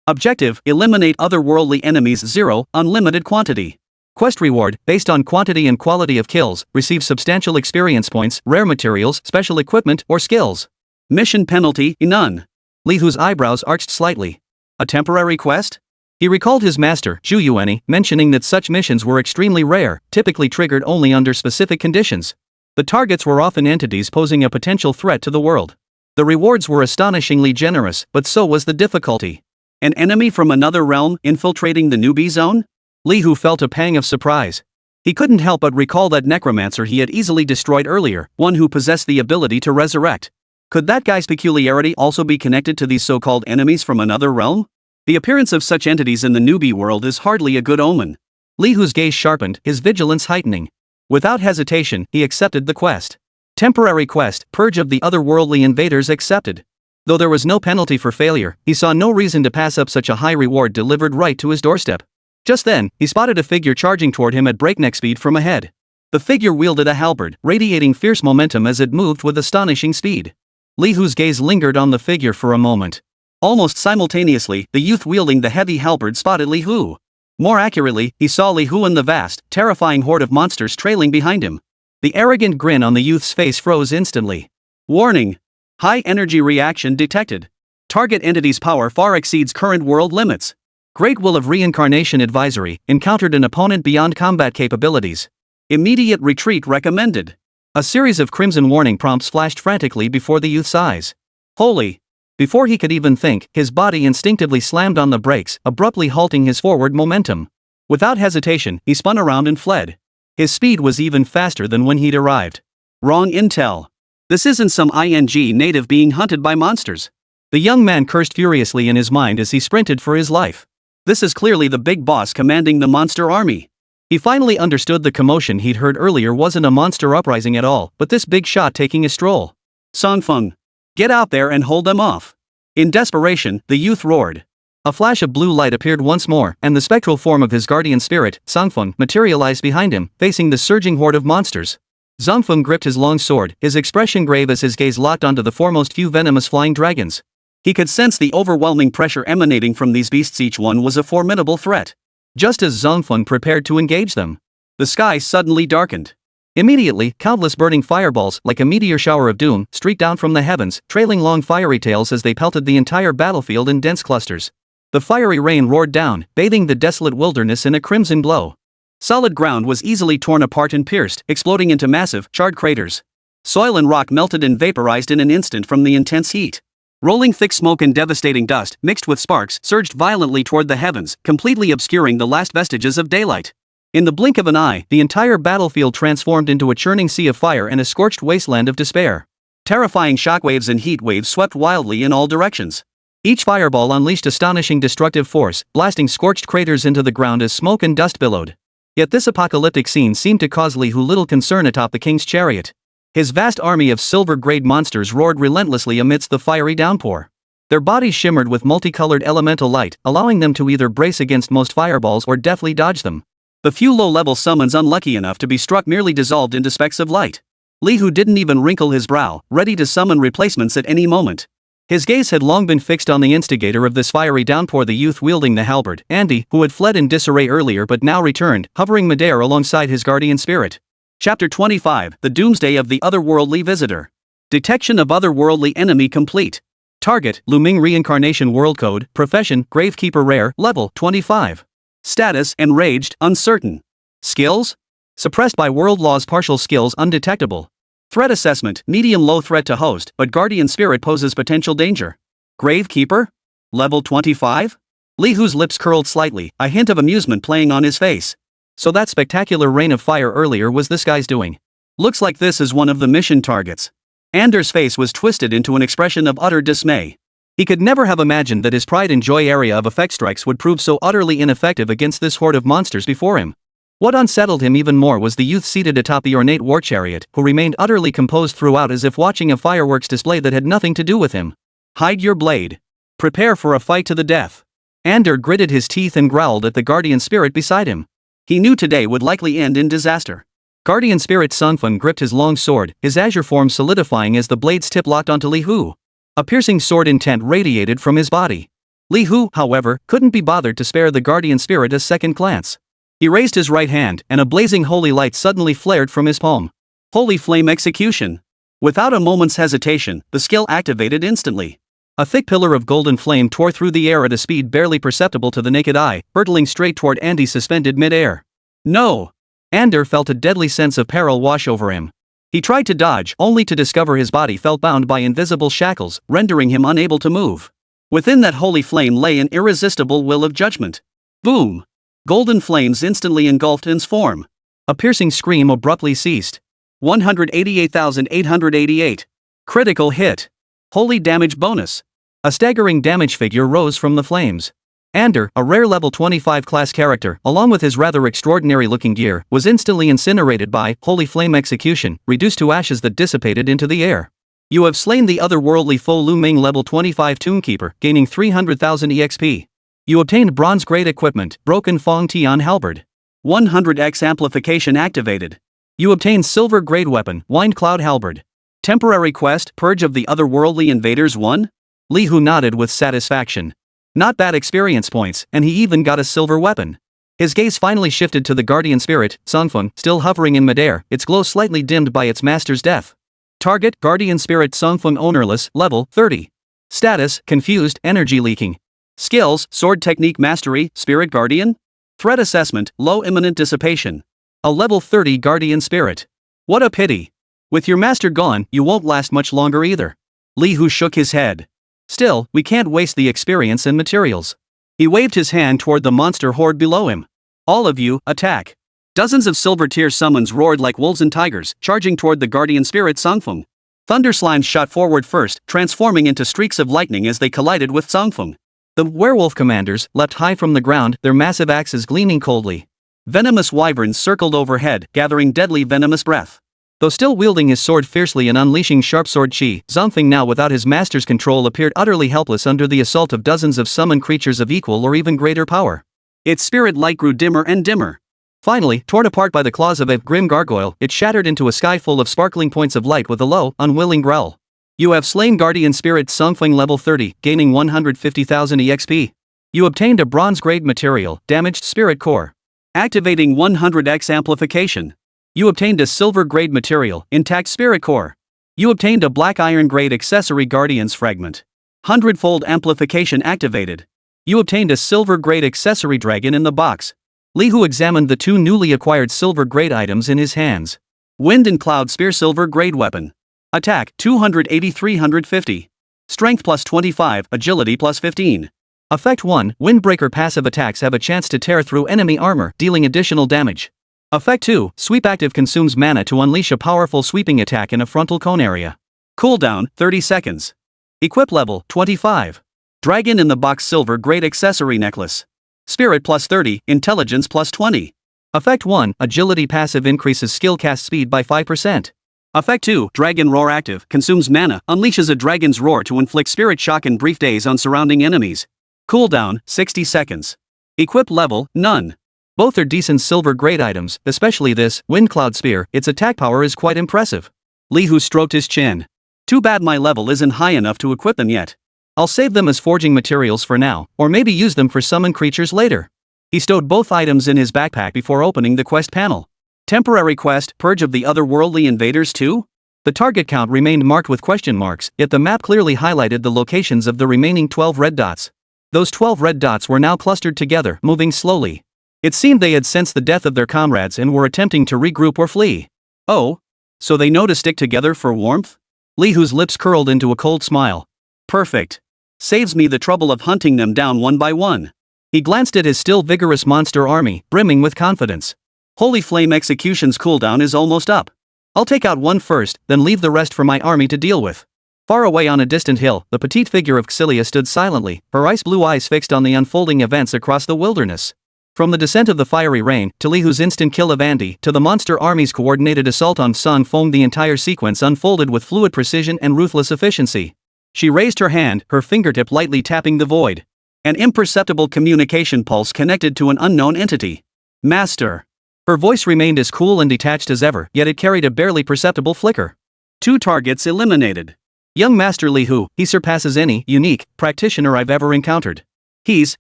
Objective, eliminate otherworldly enemies. 0, unlimited quantity. Quest reward, based on quantity and quality of kills, receive substantial experience points, rare materials, special equipment, or skills. Mission penalty, none. Li Hu's eyebrows arched slightly. A temporary quest? He recalled his master, Zhu Yuani, mentioning that such missions were extremely rare, typically triggered only under specific conditions. The targets were often entities posing a potential threat to the world. The rewards were astonishingly generous, but so was the difficulty. An enemy from another realm infiltrating the newbie zone? Li Hu felt a pang of surprise. He couldn't help but recall that necromancer he had easily destroyed earlier, one who possessed the ability to resurrect. Could that guy's peculiarity also be connected to these so-called enemies from another realm? The appearance of such entities in the newbie world is hardly a good omen. Li Hu's gaze sharpened, his vigilance heightening. Without hesitation, he accepted the quest. Temporary quest, Purge of the otherworldly invaders accepted. Though there was no penalty for failure, he saw no reason to pass up such a high reward delivered right to his doorstep. Just then, he spotted a figure charging toward him at breakneck speed from ahead. The figure wielded a halberd, radiating fierce momentum as it moved with astonishing speed. Li Hu's gaze lingered on the figure for a moment. Almost simultaneously, the youth wielding the heavy halberd spotted Li Hu. More accurately, he saw Li Hu and the vast, terrifying horde of monsters trailing behind him. The arrogant grin on the youth's face froze instantly. Warning! High energy reaction detected. Target entity's power far exceeds current world limits. Great Will of Reincarnation advisory, encountered an opponent beyond combat capabilities. Immediate retreat recommended. A series of crimson warning prompts flashed frantically before the youth's eyes. Holy! Before he could even think, his body instinctively slammed on the brakes, abruptly halting his forward momentum. Without hesitation, he spun around and fled. His speed was even faster than when he'd arrived. Wrong intel. This isn't some ING native being hunted by monsters. The young man cursed furiously in his mind as he sprinted for his life. This is clearly the big boss commanding the monster army. He finally understood the commotion he'd heard earlier wasn't a monster uprising at all, but this big shot taking a stroll. Songfeng, get out there and hold them off. In desperation, the youth roared. A flash of blue light appeared once more, and the spectral form of his guardian spirit, Songfeng, materialized behind him, facing the surging horde of monsters. Songfeng gripped his long sword, his expression grave as his gaze locked onto the foremost few venomous flying dragons. He could sense the overwhelming pressure emanating from these beasts. Each one was a formidable threat. Just as Songfeng prepared to engage them, the sky suddenly darkened. Immediately, countless burning fireballs, like a meteor shower of doom, streaked down from the heavens, trailing long fiery tails as they pelted the entire battlefield in dense clusters. The fiery rain roared down, bathing the desolate wilderness in a crimson glow. Solid ground was easily torn apart and pierced, exploding into massive, charred craters. Soil and rock melted and vaporized in an instant from the intense heat. Rolling thick smoke and devastating dust, mixed with sparks, surged violently toward the heavens, completely obscuring the last vestiges of daylight. In the blink of an eye, the entire battlefield transformed into a churning sea of fire and a scorched wasteland of despair. Terrifying shockwaves and heat waves swept wildly in all directions. Each fireball unleashed astonishing destructive force, blasting scorched craters into the ground as smoke and dust billowed. Yet this apocalyptic scene seemed to cause Li Hu little concern atop the king's chariot. His vast army of silver-grade monsters roared relentlessly amidst the fiery downpour. Their bodies shimmered with multicolored elemental light, allowing them to either brace against most fireballs or deftly dodge them. The few low-level summons unlucky enough to be struck merely dissolved into specks of light. Li Hu didn't even wrinkle his brow, ready to summon replacements at any moment. His gaze had long been fixed on the instigator of this fiery downpour, the youth wielding the halberd, Andy, who had fled in disarray earlier but now returned, hovering midair alongside his guardian spirit. Chapter 25, The Doomsday of the Otherworldly Visitor. Detection of Otherworldly Enemy complete. Target, Luming Reincarnation World Code, Profession, Gravekeeper Rare, Level 25. Status, Enraged, Uncertain. Skills? Suppressed by world laws. Partial skills undetectable. Threat assessment, medium-low threat to host, but guardian spirit poses potential danger. Gravekeeper? Level 25? Li Hu's lips curled slightly, a hint of amusement playing on his face. So that spectacular rain of fire earlier was this guy's doing. Looks like this is one of the mission targets. Anders' face was twisted into an expression of utter dismay. He could never have imagined that his pride and joy area of effect strikes would prove so utterly ineffective against this horde of monsters before him. What unsettled him even more was the youth seated atop the ornate war chariot, who remained utterly composed throughout, as if watching a fireworks display that had nothing to do with him. Hide your blade. Prepare for a fight to the death. Ander gritted his teeth and growled at the guardian spirit beside him. He knew today would likely end in disaster. Guardian spirit Songfeng gripped his long sword, his azure form solidifying as the blade's tip locked onto Li Hu. A piercing sword intent radiated from his body. Li Hu, however, couldn't be bothered to spare the guardian spirit a second glance. He raised his right hand, and a blazing holy light suddenly flared from his palm. Holy flame execution. Without a moment's hesitation, the skill activated instantly. A thick pillar of golden flame tore through the air at a speed barely perceptible to the naked eye, hurtling straight toward Andy suspended mid-air. No! Ander felt a deadly sense of peril wash over him. He tried to dodge, only to discover his body felt bound by invisible shackles, rendering him unable to move. Within that holy flame lay an irresistible will of judgment. Boom! Golden flames instantly engulfed N's form. A piercing scream abruptly ceased. 188,888. Critical hit. Holy damage bonus. A staggering damage figure rose from the flames. Ander, a rare level 25 class character, along with his rather extraordinary looking gear, was instantly incinerated by Holy Flame Execution, reduced to ashes that dissipated into the air. You have slain the otherworldly Fo Lu Ming level 25 Tombkeeper, gaining 300,000 EXP. You obtained Bronze Grade Equipment, Broken Fong Tian Halberd. 100x Amplification activated. You obtained Silver Grade Weapon, Wind Cloud Halberd. Temporary Quest, Purge of the Otherworldly Invaders 1? Li Hu nodded with satisfaction. Not bad experience points, and he even got a silver weapon. His gaze finally shifted to the guardian spirit, Sunfeng, still hovering in midair, its glow slightly dimmed by its master's death. Target, Guardian Spirit Sunfeng Ownerless, level 30. Status, Confused, Energy Leaking. Skills, Sword Technique Mastery, Spirit Guardian. Threat Assessment, Low Imminent Dissipation. A level 30 Guardian Spirit. What a pity. With your master gone, you won't last much longer either. Li Hu shook his head. Still, we can't waste the experience and materials. He waved his hand toward the monster horde below him. All of you, attack. Dozens of silver tier summons roared like wolves and tigers, charging toward the guardian spirit Sangfeng. Thunder slimes shot forward first, transforming into streaks of lightning as they collided with Sangfeng. The werewolf commanders leapt high from the ground, their massive axes gleaming coldly. Venomous wyverns circled overhead, gathering deadly venomous breath. Though still wielding his sword fiercely and unleashing sharp sword chi, Zongfeng now without his master's control appeared utterly helpless under the assault of dozens of summoned creatures of equal or even greater power. Its spirit light grew dimmer and dimmer. Finally, torn apart by the claws of a grim gargoyle, it shattered into a sky full of sparkling points of light with a low, unwilling growl. You have slain Guardian Spirit Zongfeng level 30, gaining 150,000 EXP. You obtained a bronze grade material, Damaged Spirit Core. Activating 100x Amplification. You obtained a silver grade material, Intact Spirit Core. You obtained a black iron grade accessory Guardian's Fragment. 100-fold amplification activated. You obtained a silver grade accessory Dragon in the box. Li Hu examined the two newly acquired silver grade items in his hands. Wind and Cloud Spear Silver Grade Weapon. Attack 280-350. Strength plus 25, Agility plus 15. Effect 1, Windbreaker passive attacks have a chance to tear through enemy armor, dealing additional damage. Effect 2, Sweep active consumes mana to unleash a powerful sweeping attack in a frontal cone area. Cooldown, 30 seconds. Equip level, 25. Dragon in the box Silver Grade Accessory Necklace. Spirit plus 30, Intelligence plus 20. Effect 1, Agility passive increases skill cast speed by 5%. Effect 2, Dragon Roar active, consumes mana, unleashes a dragon's roar to inflict spirit shock and brief daze on surrounding enemies. Cooldown, 60 seconds. Equip level, none. Both are decent silver grade items, especially this, Wind Cloud Spear, its attack power is quite impressive. Li Hu stroked his chin. Too bad my level isn't high enough to equip them yet. I'll save them as forging materials for now, or maybe use them for summon creatures later. He stowed both items in his backpack before opening the quest panel. Temporary quest, Purge of the Otherworldly Invaders 2? The target count remained marked with question marks, yet the map clearly highlighted the locations of the remaining 12 red dots. Those 12 red dots were now clustered together, moving slowly. It seemed they had sensed the death of their comrades and were attempting to regroup or flee. Oh? So they know to stick together for warmth? Li Hu's lips curled into a cold smile. Perfect. Saves me the trouble of hunting them down one by one. He glanced at his still vigorous monster army, brimming with confidence. Holy Flame Execution's cooldown is almost up. I'll take out one first, then leave the rest for my army to deal with. Far away on a distant hill, the petite figure of Xylia stood silently, her ice-blue eyes fixed on the unfolding events across the wilderness. From the descent of the fiery rain, to Li Hu's instant kill of Andy, to the monster army's coordinated assault on Sun Feng, the entire sequence unfolded with fluid precision and ruthless efficiency. She raised her hand, her fingertip lightly tapping the void. An imperceptible communication pulse connected to an unknown entity. Master. Her voice remained as cool and detached as ever, yet it carried a barely perceptible flicker. 2 targets eliminated. Young Master Li Hu, he surpasses any unique practitioner I've ever encountered. He's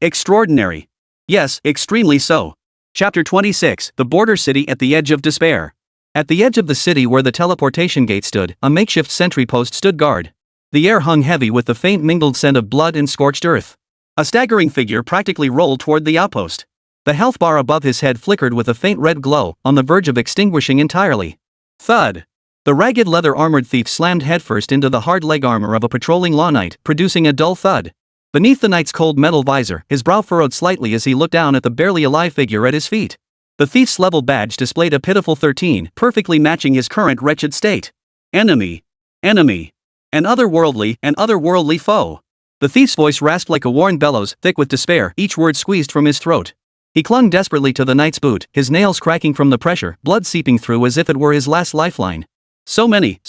extraordinary. Yes, extremely so. Chapter 26, The Border City at the Edge of Despair. At the edge of the city where the teleportation gate stood, a makeshift sentry post stood guard. The air hung heavy with the faint mingled scent of blood and scorched earth. A staggering figure practically rolled toward the outpost. The health bar above his head flickered with a faint red glow, on the verge of extinguishing entirely. Thud! The ragged leather-armored thief slammed headfirst into the hard leg armor of a patrolling law knight, producing a dull thud. Beneath the knight's cold metal visor, his brow furrowed slightly as he looked down at the barely alive figure at his feet. The thief's level badge displayed a pitiful 13, perfectly matching his current wretched state. Enemy. Enemy. An otherworldly foe. The thief's voice rasped like a worn bellows, thick with despair, each word squeezed from his throat. He clung desperately to the knight's boot, his nails cracking from the pressure, blood seeping through as if it were his last lifeline. So many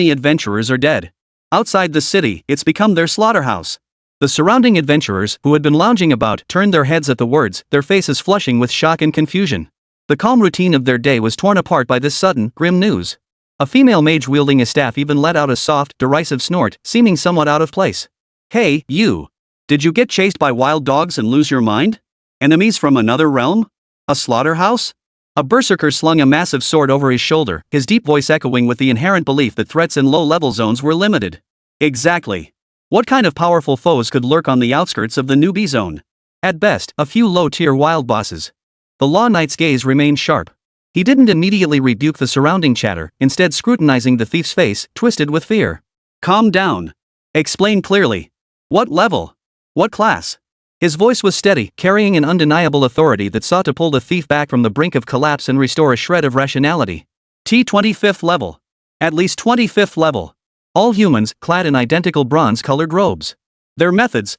adventurers are dead. Outside the city, it's become their slaughterhouse. The surrounding adventurers, who had been lounging about, turned their heads at the words, their faces flushing with shock and confusion. The calm routine of their day was torn apart by this sudden, grim news. A female mage wielding a staff even let out a soft, derisive snort, seeming somewhat out of place. Hey, you! Did you get chased by wild dogs and lose your mind? Enemies from another realm? A slaughterhouse? A berserker slung a massive sword over his shoulder, his deep voice echoing with the inherent belief that threats in low-level zones were limited. Exactly. What kind of powerful foes could lurk on the outskirts of the newbie zone? At best, a few low-tier wild bosses. The Law Knight's gaze remained sharp. He didn't immediately rebuke the surrounding chatter, instead scrutinizing the thief's face, twisted with fear. Calm down. Explain clearly. What level? What class? His voice was steady, carrying an undeniable authority that sought to pull the thief back from the brink of collapse and restore a shred of rationality. T25th level. At least 25th level. All humans, clad in identical bronze-colored robes. Their methods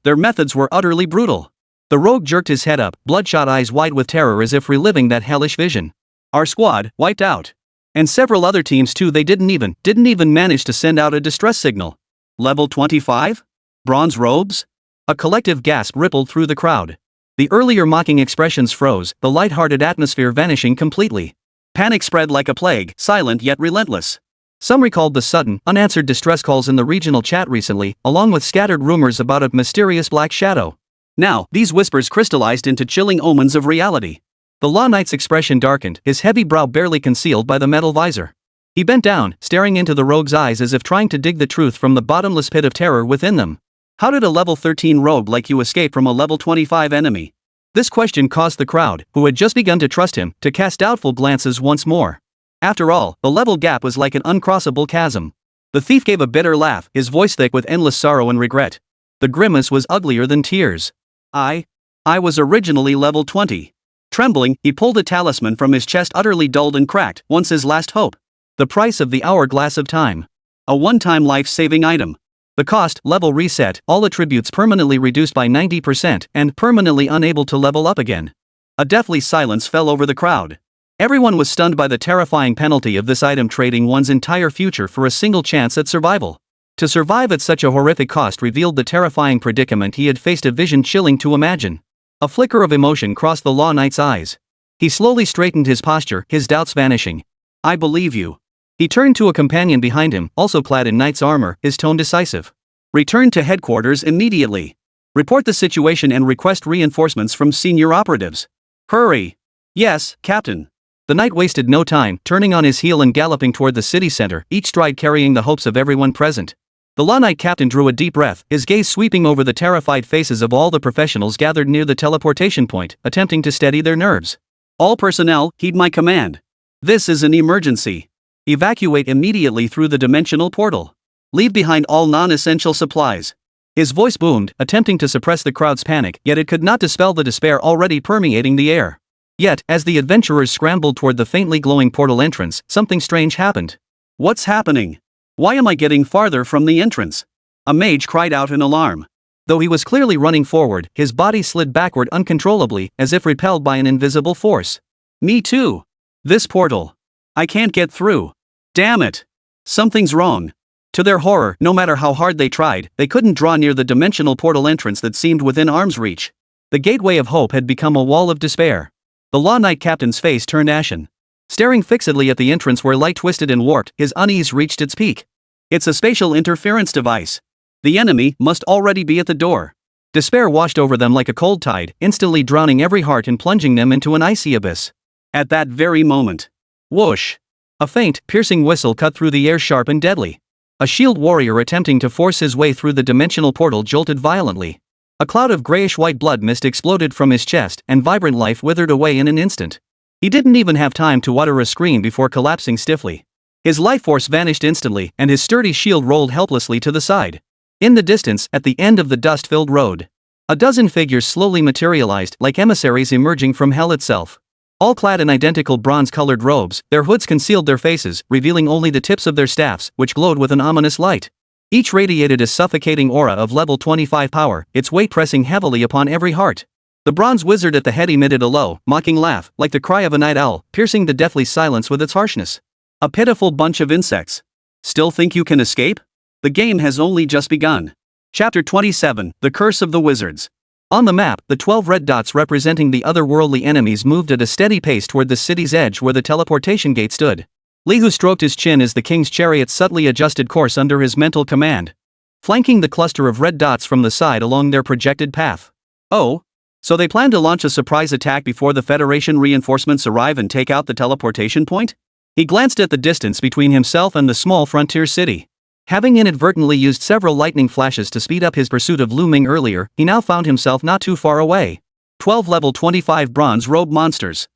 were utterly brutal. The rogue jerked his head up, bloodshot eyes wide with terror as if reliving that hellish vision. Our squad, wiped out. And several other teams too. They didn't even manage to send out a distress signal. Level 25? Bronze robes? A collective gasp rippled through the crowd. The earlier mocking expressions froze, the light-hearted atmosphere vanishing completely. Panic spread like a plague, silent yet relentless. Some recalled the sudden, unanswered distress calls in the regional chat recently, along with scattered rumors about a mysterious black shadow. Now, these whispers crystallized into chilling omens of reality. The Law Knight's expression darkened, his heavy brow barely concealed by the metal visor. He bent down, staring into the rogue's eyes as if trying to dig the truth from the bottomless pit of terror within them. How did a level 13 rogue like you escape from a level 25 enemy? This question caused the crowd, who had just begun to trust him, to cast doubtful glances once more. After all, the level gap was like an uncrossable chasm. The thief gave a bitter laugh, his voice thick with endless sorrow and regret. The grimace was uglier than tears. I was originally level 20. Trembling, he pulled a talisman from his chest, utterly dulled and cracked, once his last hope. The price of the hourglass of time. A one-time life-saving item. The cost, level reset, all attributes permanently reduced by 90%, and permanently unable to level up again. A deathly silence fell over the crowd. Everyone was stunned by the terrifying penalty of this item, trading one's entire future for a single chance at survival. To survive at such a horrific cost revealed the terrifying predicament he had faced, a vision chilling to imagine. A flicker of emotion crossed the Law Knight's eyes. He slowly straightened his posture, his doubts vanishing. I believe you. He turned to a companion behind him, also clad in knight's armor, his tone decisive. Return to headquarters immediately. Report the situation and request reinforcements from senior operatives. Hurry. Yes, Captain. The knight wasted no time, turning on his heel and galloping toward the city center, each stride carrying the hopes of everyone present. The Law Knight captain drew a deep breath, his gaze sweeping over the terrified faces of all the professionals gathered near the teleportation point, attempting to steady their nerves. All personnel, heed my command. This is an emergency. Evacuate immediately through the dimensional portal. Leave behind all non-essential supplies. His voice boomed, attempting to suppress the crowd's panic, yet it could not dispel the despair already permeating the air. Yet, as the adventurers scrambled toward the faintly glowing portal entrance, something strange happened. What's happening? Why am I getting farther from the entrance? A mage cried out in alarm. Though he was clearly running forward, his body slid backward uncontrollably, as if repelled by an invisible force. Me too. This portal. I can't get through. Damn it. Something's wrong. To their horror, no matter how hard they tried, they couldn't draw near the dimensional portal entrance that seemed within arm's reach. The gateway of hope had become a wall of despair. The Law Knight captain's face turned ashen. Staring fixedly at the entrance where light twisted and warped, his unease reached its peak. It's a spatial interference device. The enemy must already be at the door. Despair washed over them like a cold tide, instantly drowning every heart and plunging them into an icy abyss. At that very moment. Whoosh! A faint, piercing whistle cut through the air, sharp and deadly. A shield warrior attempting to force his way through the dimensional portal jolted violently. A cloud of grayish-white blood mist exploded from his chest, and vibrant life withered away in an instant. He didn't even have time to utter a scream before collapsing stiffly. His life force vanished instantly, and his sturdy shield rolled helplessly to the side. In the distance, at the end of the dust-filled road, A dozen figures slowly materialized like emissaries emerging from hell itself. All clad in identical bronze-colored robes, their hoods concealed their faces, revealing only the tips of their staffs, which glowed with an ominous light. Each radiated a suffocating aura of level 25 power, its weight pressing heavily upon every heart. The bronze wizard at the head emitted a low, mocking laugh, like the cry of a night owl, piercing the deathly silence with its harshness. A pitiful bunch of insects. Still think you can escape? The game has only just begun. Chapter 27, The Curse of the Wizards. On the map, the 12 red dots representing the otherworldly enemies moved at a steady pace toward the city's edge where the teleportation gate stood. Li Hu stroked his chin as the king's chariot subtly adjusted course under his mental command, flanking the cluster of red dots from the side along their projected path. Oh? So they plan to launch a surprise attack before the Federation reinforcements arrive and take out the teleportation point? He glanced at the distance between himself and the small frontier city. Having inadvertently used several lightning flashes to speed up his pursuit of Lu Ming earlier, he now found himself not too far away. 12 level 25 bronze robe monsters.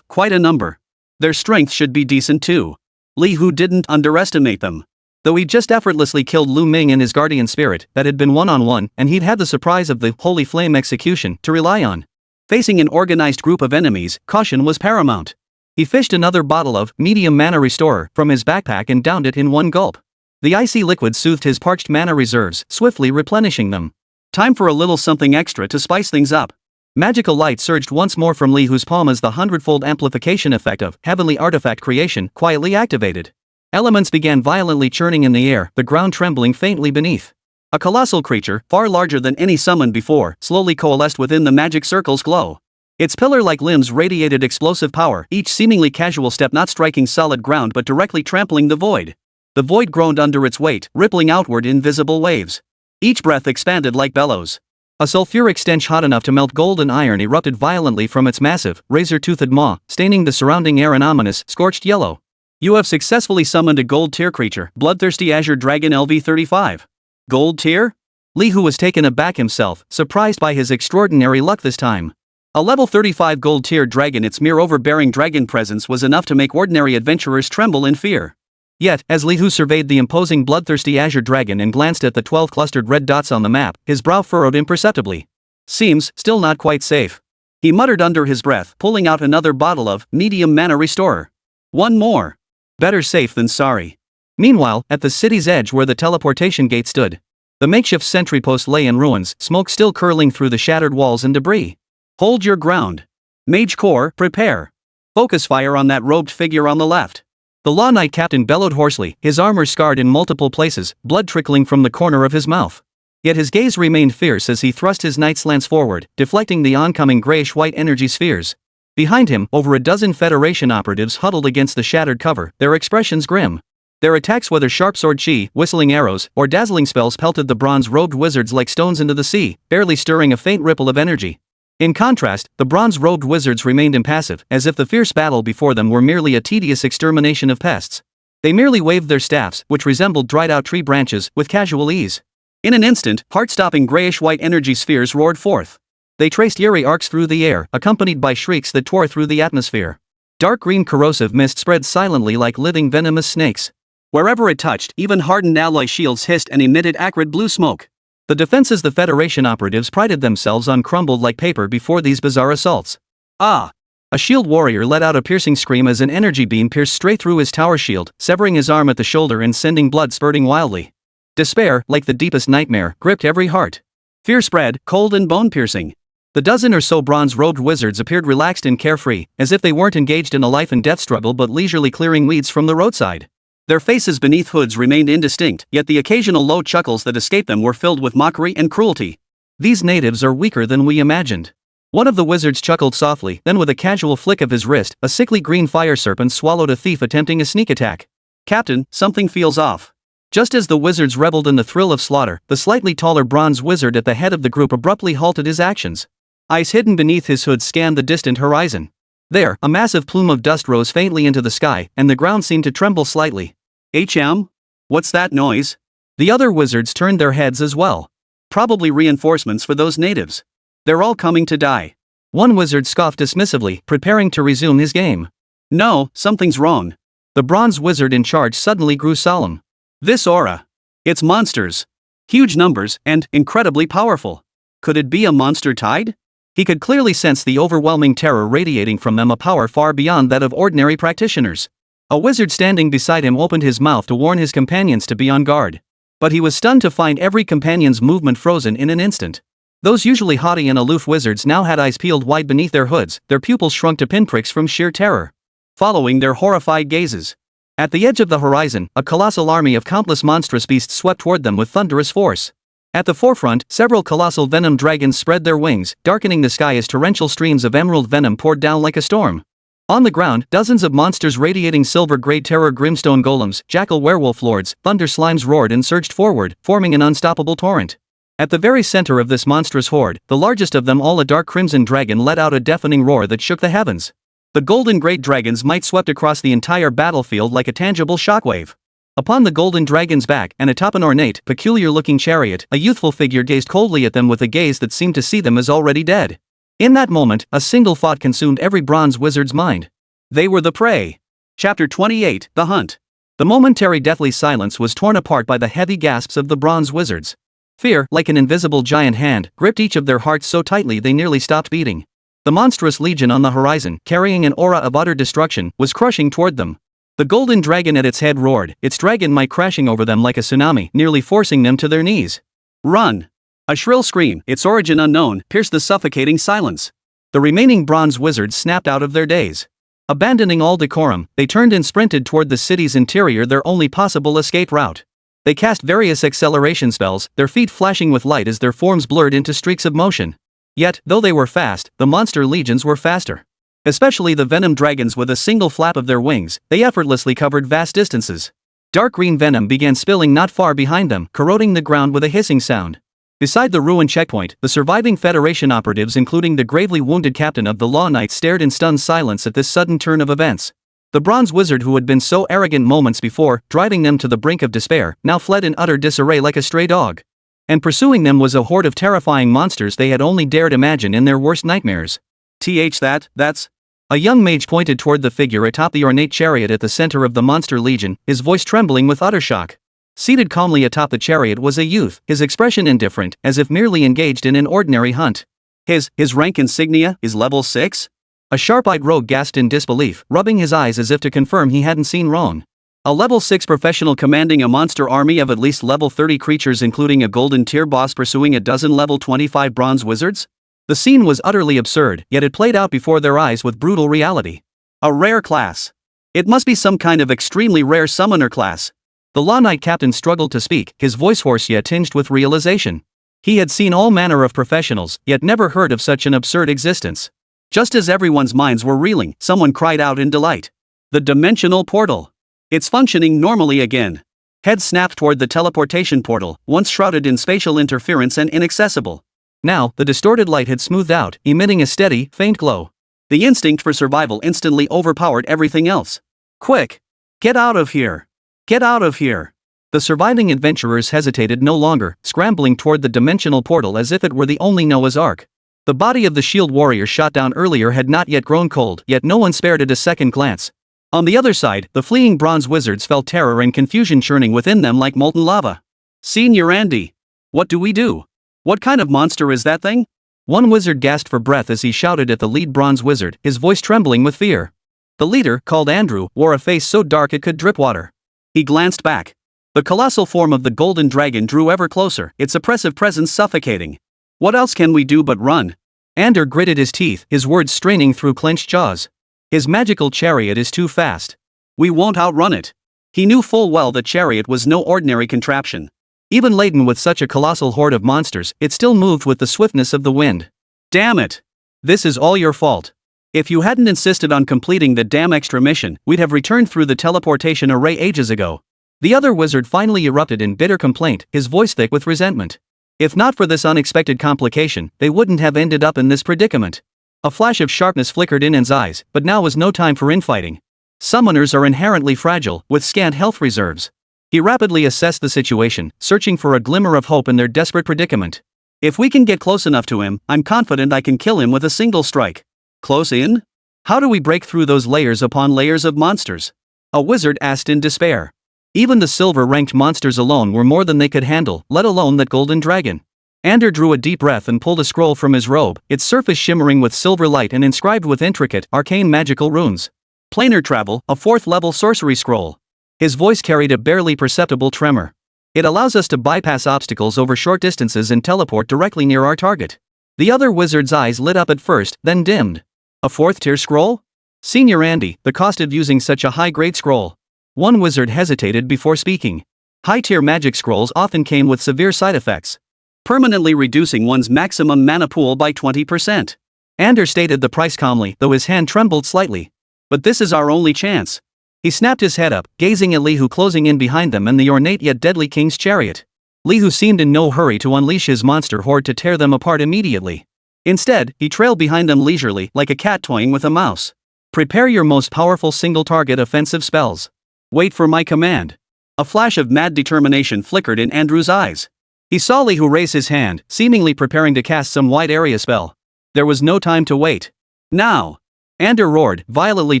Quite a number. Their strength should be decent too. Li Hu didn't underestimate them. Though he'd just effortlessly killed Lu Ming and his guardian spirit, that had been one-on-one, and he'd had the surprise of the Holy Flame execution to rely on. Facing an organized group of enemies, caution was paramount. He fished another bottle of medium mana restorer from his backpack and downed it in one gulp. The icy liquid soothed his parched mana reserves, swiftly replenishing them. Time for a little something extra to spice things up. Magical light surged once more from Li Hu's palm as the hundredfold amplification effect of heavenly artifact creation quietly activated. Elements began violently churning in the air, the ground trembling faintly beneath. A colossal creature, far larger than any summoned before, slowly coalesced within the magic circle's glow. Its pillar-like limbs radiated explosive power, each seemingly casual step not striking solid ground but directly trampling the void. The void groaned under its weight, rippling outward in visible waves. Each breath expanded like bellows. A sulfuric stench hot enough to melt gold and iron erupted violently from its massive, razor-toothed maw, staining the surrounding air an ominous, scorched yellow. You have successfully summoned a gold tier creature, Bloodthirsty Azure Dragon LV-35. Gold tier? Li Hu was taken aback himself, surprised by his extraordinary luck this time. A level 35 gold tier dragon, its mere overbearing dragon presence was enough to make ordinary adventurers tremble in fear. Yet, as Li Hu surveyed the imposing bloodthirsty azure dragon and glanced at the 12 clustered red dots on the map, his brow furrowed imperceptibly. Seems still not quite safe. He muttered under his breath, pulling out another bottle of medium mana restorer. One more. Better safe than sorry. Meanwhile, at the city's edge where the teleportation gate stood, the makeshift sentry post lay in ruins, smoke still curling through the shattered walls and debris. Hold your ground. Mage Core, prepare. Focus fire on that robed figure on the left. The Law Knight captain bellowed hoarsely, his armor scarred in multiple places, blood trickling from the corner of his mouth. Yet his gaze remained fierce as he thrust his knight's lance forward, deflecting the oncoming grayish-white energy spheres. Behind him, over a dozen Federation operatives huddled against the shattered cover, their expressions grim. Their attacks, whether sharp sword chi, whistling arrows, or dazzling spells, pelted the bronze-robed wizards like stones into the sea, barely stirring a faint ripple of energy. In contrast, the bronze-robed wizards remained impassive, as if the fierce battle before them were merely a tedious extermination of pests. They merely waved their staffs, which resembled dried-out tree branches, with casual ease. In an instant, heart-stopping grayish-white energy spheres roared forth. They traced eerie arcs through the air, accompanied by shrieks that tore through the atmosphere. Dark green corrosive mist spread silently like living venomous snakes. Wherever it touched, even hardened alloy shields hissed and emitted acrid blue smoke. The defenses the Federation operatives prided themselves on crumbled like paper before these bizarre assaults. Ah! A shield warrior let out a piercing scream as an energy beam pierced straight through his tower shield, severing his arm at the shoulder and sending blood spurting wildly. Despair, like the deepest nightmare, gripped every heart. Fear spread, cold and bone-piercing. The dozen or so bronze-robed wizards appeared relaxed and carefree, as if they weren't engaged in a life-and-death struggle but leisurely clearing weeds from the roadside. Their faces beneath hoods remained indistinct, yet the occasional low chuckles that escaped them were filled with mockery and cruelty. These natives are weaker than we imagined. One of the wizards chuckled softly, then with a casual flick of his wrist, a sickly green fire serpent swallowed a thief attempting a sneak attack. Captain, something feels off. Just as the wizards reveled in the thrill of slaughter, the slightly taller bronze wizard at the head of the group abruptly halted his actions. Eyes hidden beneath his hood scanned the distant horizon. There, a massive plume of dust rose faintly into the sky, and the ground seemed to tremble slightly. What's that noise? The other wizards turned their heads as well. Probably reinforcements for those natives. They're all coming to die. One wizard scoffed dismissively, preparing to resume his game. No, something's wrong. The bronze wizard in charge suddenly grew solemn. This aura. It's monsters. Huge numbers, and incredibly powerful. Could it be a monster tide? He could clearly sense the overwhelming terror radiating from them, a power far beyond that of ordinary practitioners. A wizard standing beside him opened his mouth to warn his companions to be on guard. But he was stunned to find every companion's movement frozen in an instant. Those usually haughty and aloof wizards now had eyes peeled wide beneath their hoods, their pupils shrunk to pinpricks from sheer terror, following their horrified gazes. At the edge of the horizon, a colossal army of countless monstrous beasts swept toward them with thunderous force. At the forefront, several colossal venom dragons spread their wings, darkening the sky as torrential streams of emerald venom poured down like a storm. On the ground, dozens of monsters radiating silver-grey terror, grimstone golems, jackal werewolf lords, thunder slimes roared and surged forward, forming an unstoppable torrent. At the very center of this monstrous horde, the largest of them all, a dark crimson dragon, let out a deafening roar that shook the heavens. The golden great dragon's might swept across the entire battlefield like a tangible shockwave. Upon the golden dragon's back, and atop an ornate, peculiar-looking chariot, a youthful figure gazed coldly at them with a gaze that seemed to see them as already dead. In that moment, a single thought consumed every bronze wizard's mind. They were the prey. Chapter 28, The Hunt. The momentary deathly silence was torn apart by the heavy gasps of the bronze wizards. Fear, like an invisible giant hand, gripped each of their hearts so tightly they nearly stopped beating. The monstrous legion on the horizon, carrying an aura of utter destruction, was crushing toward them. The golden dragon at its head roared, its dragon might crashing over them like a tsunami, nearly forcing them to their knees. Run! A shrill scream, its origin unknown, pierced the suffocating silence. The remaining bronze wizards snapped out of their daze. Abandoning all decorum, they turned and sprinted toward the city's interior, their only possible escape route. They cast various acceleration spells, their feet flashing with light as their forms blurred into streaks of motion. Yet, though they were fast, the monster legions were faster. Especially the venom dragons. With a single flap of their wings, they effortlessly covered vast distances. Dark green venom began spilling not far behind them, corroding the ground with a hissing sound. Beside the ruined checkpoint, the surviving Federation operatives, including the gravely wounded captain of the Law Knights, stared in stunned silence at this sudden turn of events. The bronze wizard who had been so arrogant moments before, driving them to the brink of despair, now fled in utter disarray like a stray dog. And pursuing them was a horde of terrifying monsters they had only dared imagine in their worst nightmares. That's... A young mage pointed toward the figure atop the ornate chariot at the center of the monster legion, his voice trembling with utter shock. Seated calmly atop the chariot was a youth, his expression indifferent, as if merely engaged in an ordinary hunt. His rank insignia is level 6? A sharp-eyed rogue gasped in disbelief, rubbing his eyes as if to confirm he hadn't seen wrong. A level 6 professional commanding a monster army of at least level 30 creatures, including a golden tier boss pursuing a dozen level 25 bronze wizards? The scene was utterly absurd, yet it played out before their eyes with brutal reality. A rare class. It must be some kind of extremely rare summoner class. The Law Knight captain struggled to speak, his voice hoarse yet tinged with realization. He had seen all manner of professionals, yet never heard of such an absurd existence. Just as everyone's minds were reeling, someone cried out in delight. The dimensional portal. It's functioning normally again. Heads snapped toward the teleportation portal, once shrouded in spatial interference and inaccessible. Now, the distorted light had smoothed out, emitting a steady, faint glow. The instinct for survival instantly overpowered everything else. Quick! Get out of here! Get out of here! The surviving adventurers hesitated no longer, scrambling toward the dimensional portal as if it were the only Noah's Ark. The body of the shield warrior shot down earlier had not yet grown cold, yet no one spared it a second glance. On the other side, the fleeing bronze wizards felt terror and confusion churning within them like molten lava. Senior Andy! What do we do? What kind of monster is that thing? One wizard gasped for breath as he shouted at the lead bronze wizard, his voice trembling with fear. The leader, called Andrew, wore a face so dark it could drip water. He glanced back. The colossal form of the golden dragon drew ever closer, its oppressive presence suffocating. What else can we do but run? Andrew gritted his teeth, his words straining through clenched jaws. His magical chariot is too fast. We won't outrun it. He knew full well the chariot was no ordinary contraption. Even laden with such a colossal horde of monsters, it still moved with the swiftness of the wind. Damn it! This is all your fault. If you hadn't insisted on completing the damn extra mission, we'd have returned through the teleportation array ages ago. The other wizard finally erupted in bitter complaint, his voice thick with resentment. If not for this unexpected complication, they wouldn't have ended up in this predicament. A flash of sharpness flickered in his eyes, but now was no time for infighting. Summoners are inherently fragile, with scant health reserves. He rapidly assessed the situation, searching for a glimmer of hope in their desperate predicament. If we can get close enough to him, I'm confident I can kill him with a single strike. Close in? How do we break through those layers upon layers of monsters? A wizard asked in despair. Even the silver-ranked monsters alone were more than they could handle, let alone that golden dragon. Ander drew a deep breath and pulled a scroll from his robe, its surface shimmering with silver light and inscribed with intricate, arcane magical runes. Planar Travel, a 4th-level sorcery scroll. His voice carried a barely perceptible tremor. It allows us to bypass obstacles over short distances and teleport directly near our target. The other wizard's eyes lit up at first, then dimmed. A 4th-tier scroll? Senior Andy, the cost of using such a high-grade scroll. One wizard hesitated before speaking. High-tier magic scrolls often came with severe side effects, permanently reducing one's maximum mana pool by 20%. Ander stated the price calmly, though his hand trembled slightly. But this is our only chance. He snapped his head up, gazing at Li Hu closing in behind them and the ornate yet deadly king's chariot. Li Hu seemed in no hurry to unleash his monster horde to tear them apart immediately. Instead, he trailed behind them leisurely, like a cat toying with a mouse. Prepare your most powerful single-target offensive spells. Wait for my command. A flash of mad determination flickered in Andrew's eyes. He saw Li Hu raise his hand, seemingly preparing to cast some wide-area spell. There was no time to wait. Now! Ander roared, violently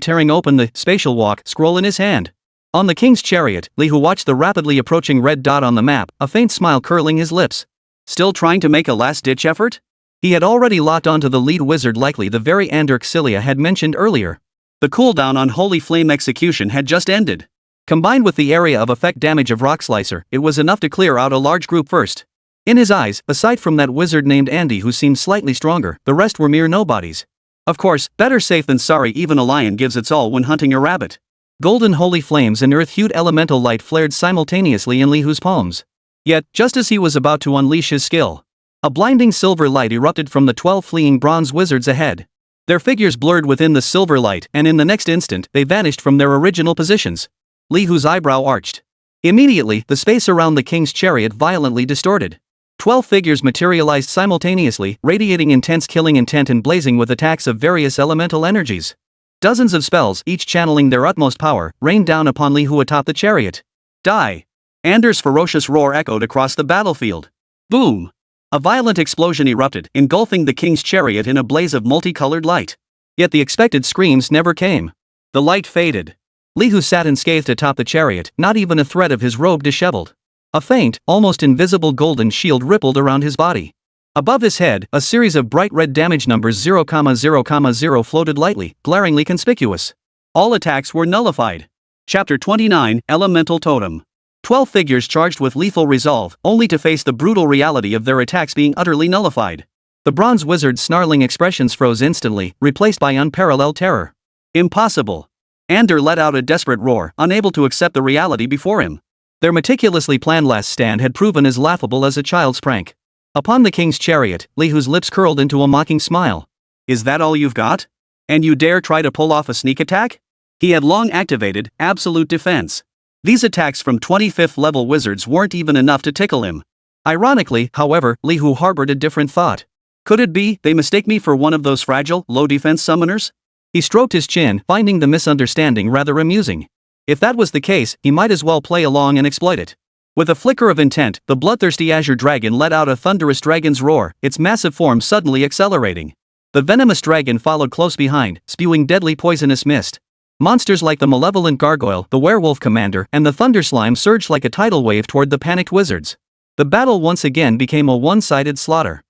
tearing open the spatial walk scroll in his hand. On the king's chariot, Li Hu watched the rapidly approaching red dot on the map, a faint smile curling his lips. Still trying to make a last-ditch effort? He had already locked onto the lead wizard, likely the very Ander Xilia had mentioned earlier. The cooldown on Holy Flame Execution had just ended. Combined with the area of effect damage of Rock Slicer, it was enough to clear out a large group first. In his eyes, aside from that wizard named Andy who seemed slightly stronger, the rest were mere nobodies. Of course, better safe than sorry. Even a lion gives its all when hunting a rabbit. Golden holy flames and earth-hued elemental light flared simultaneously in Li Hu's palms. Yet, just as he was about to unleash his skill, a blinding silver light erupted from the 12 fleeing bronze wizards ahead. Their figures blurred within the silver light, and in the next instant, they vanished from their original positions. Li Hu's eyebrow arched. Immediately, the space around the king's chariot violently distorted. 12 figures materialized simultaneously, radiating intense killing intent and blazing with attacks of various elemental energies. Dozens of spells, each channeling their utmost power, rained down upon Li Hu atop the chariot. Die! Ander's ferocious roar echoed across the battlefield. Boom! A violent explosion erupted, engulfing the king's chariot in a blaze of multicolored light. Yet the expected screams never came. The light faded. Li Hu sat unscathed atop the chariot, not even a thread of his robe disheveled. A faint, almost invisible golden shield rippled around his body. Above his head, a series of bright red damage numbers 0,0,0 floated lightly, glaringly conspicuous. All attacks were nullified. Chapter 29, Elemental Totem. 12 figures charged with lethal resolve, only to face the brutal reality of their attacks being utterly nullified. The bronze wizard's snarling expressions froze instantly, replaced by unparalleled terror. Impossible! Ander let out a desperate roar, unable to accept the reality before him. Their meticulously planned last stand had proven as laughable as a child's prank. Upon the king's chariot, Li Hu's lips curled into a mocking smile. Is that all you've got? And you dare try to pull off a sneak attack? He had long activated absolute defense. These attacks from 25th level wizards weren't even enough to tickle him. Ironically, however, Li Hu harbored a different thought. Could it be they mistake me for one of those fragile, low-defense summoners? He stroked his chin, finding the misunderstanding rather amusing. If that was the case, he might as well play along and exploit it. With a flicker of intent, the bloodthirsty azure dragon let out a thunderous dragon's roar, its massive form suddenly accelerating. The venomous dragon followed close behind, spewing deadly poisonous mist. Monsters like the malevolent gargoyle, the werewolf commander, and the thunder slime surged like a tidal wave toward the panicked wizards. The battle once again became a one-sided slaughter.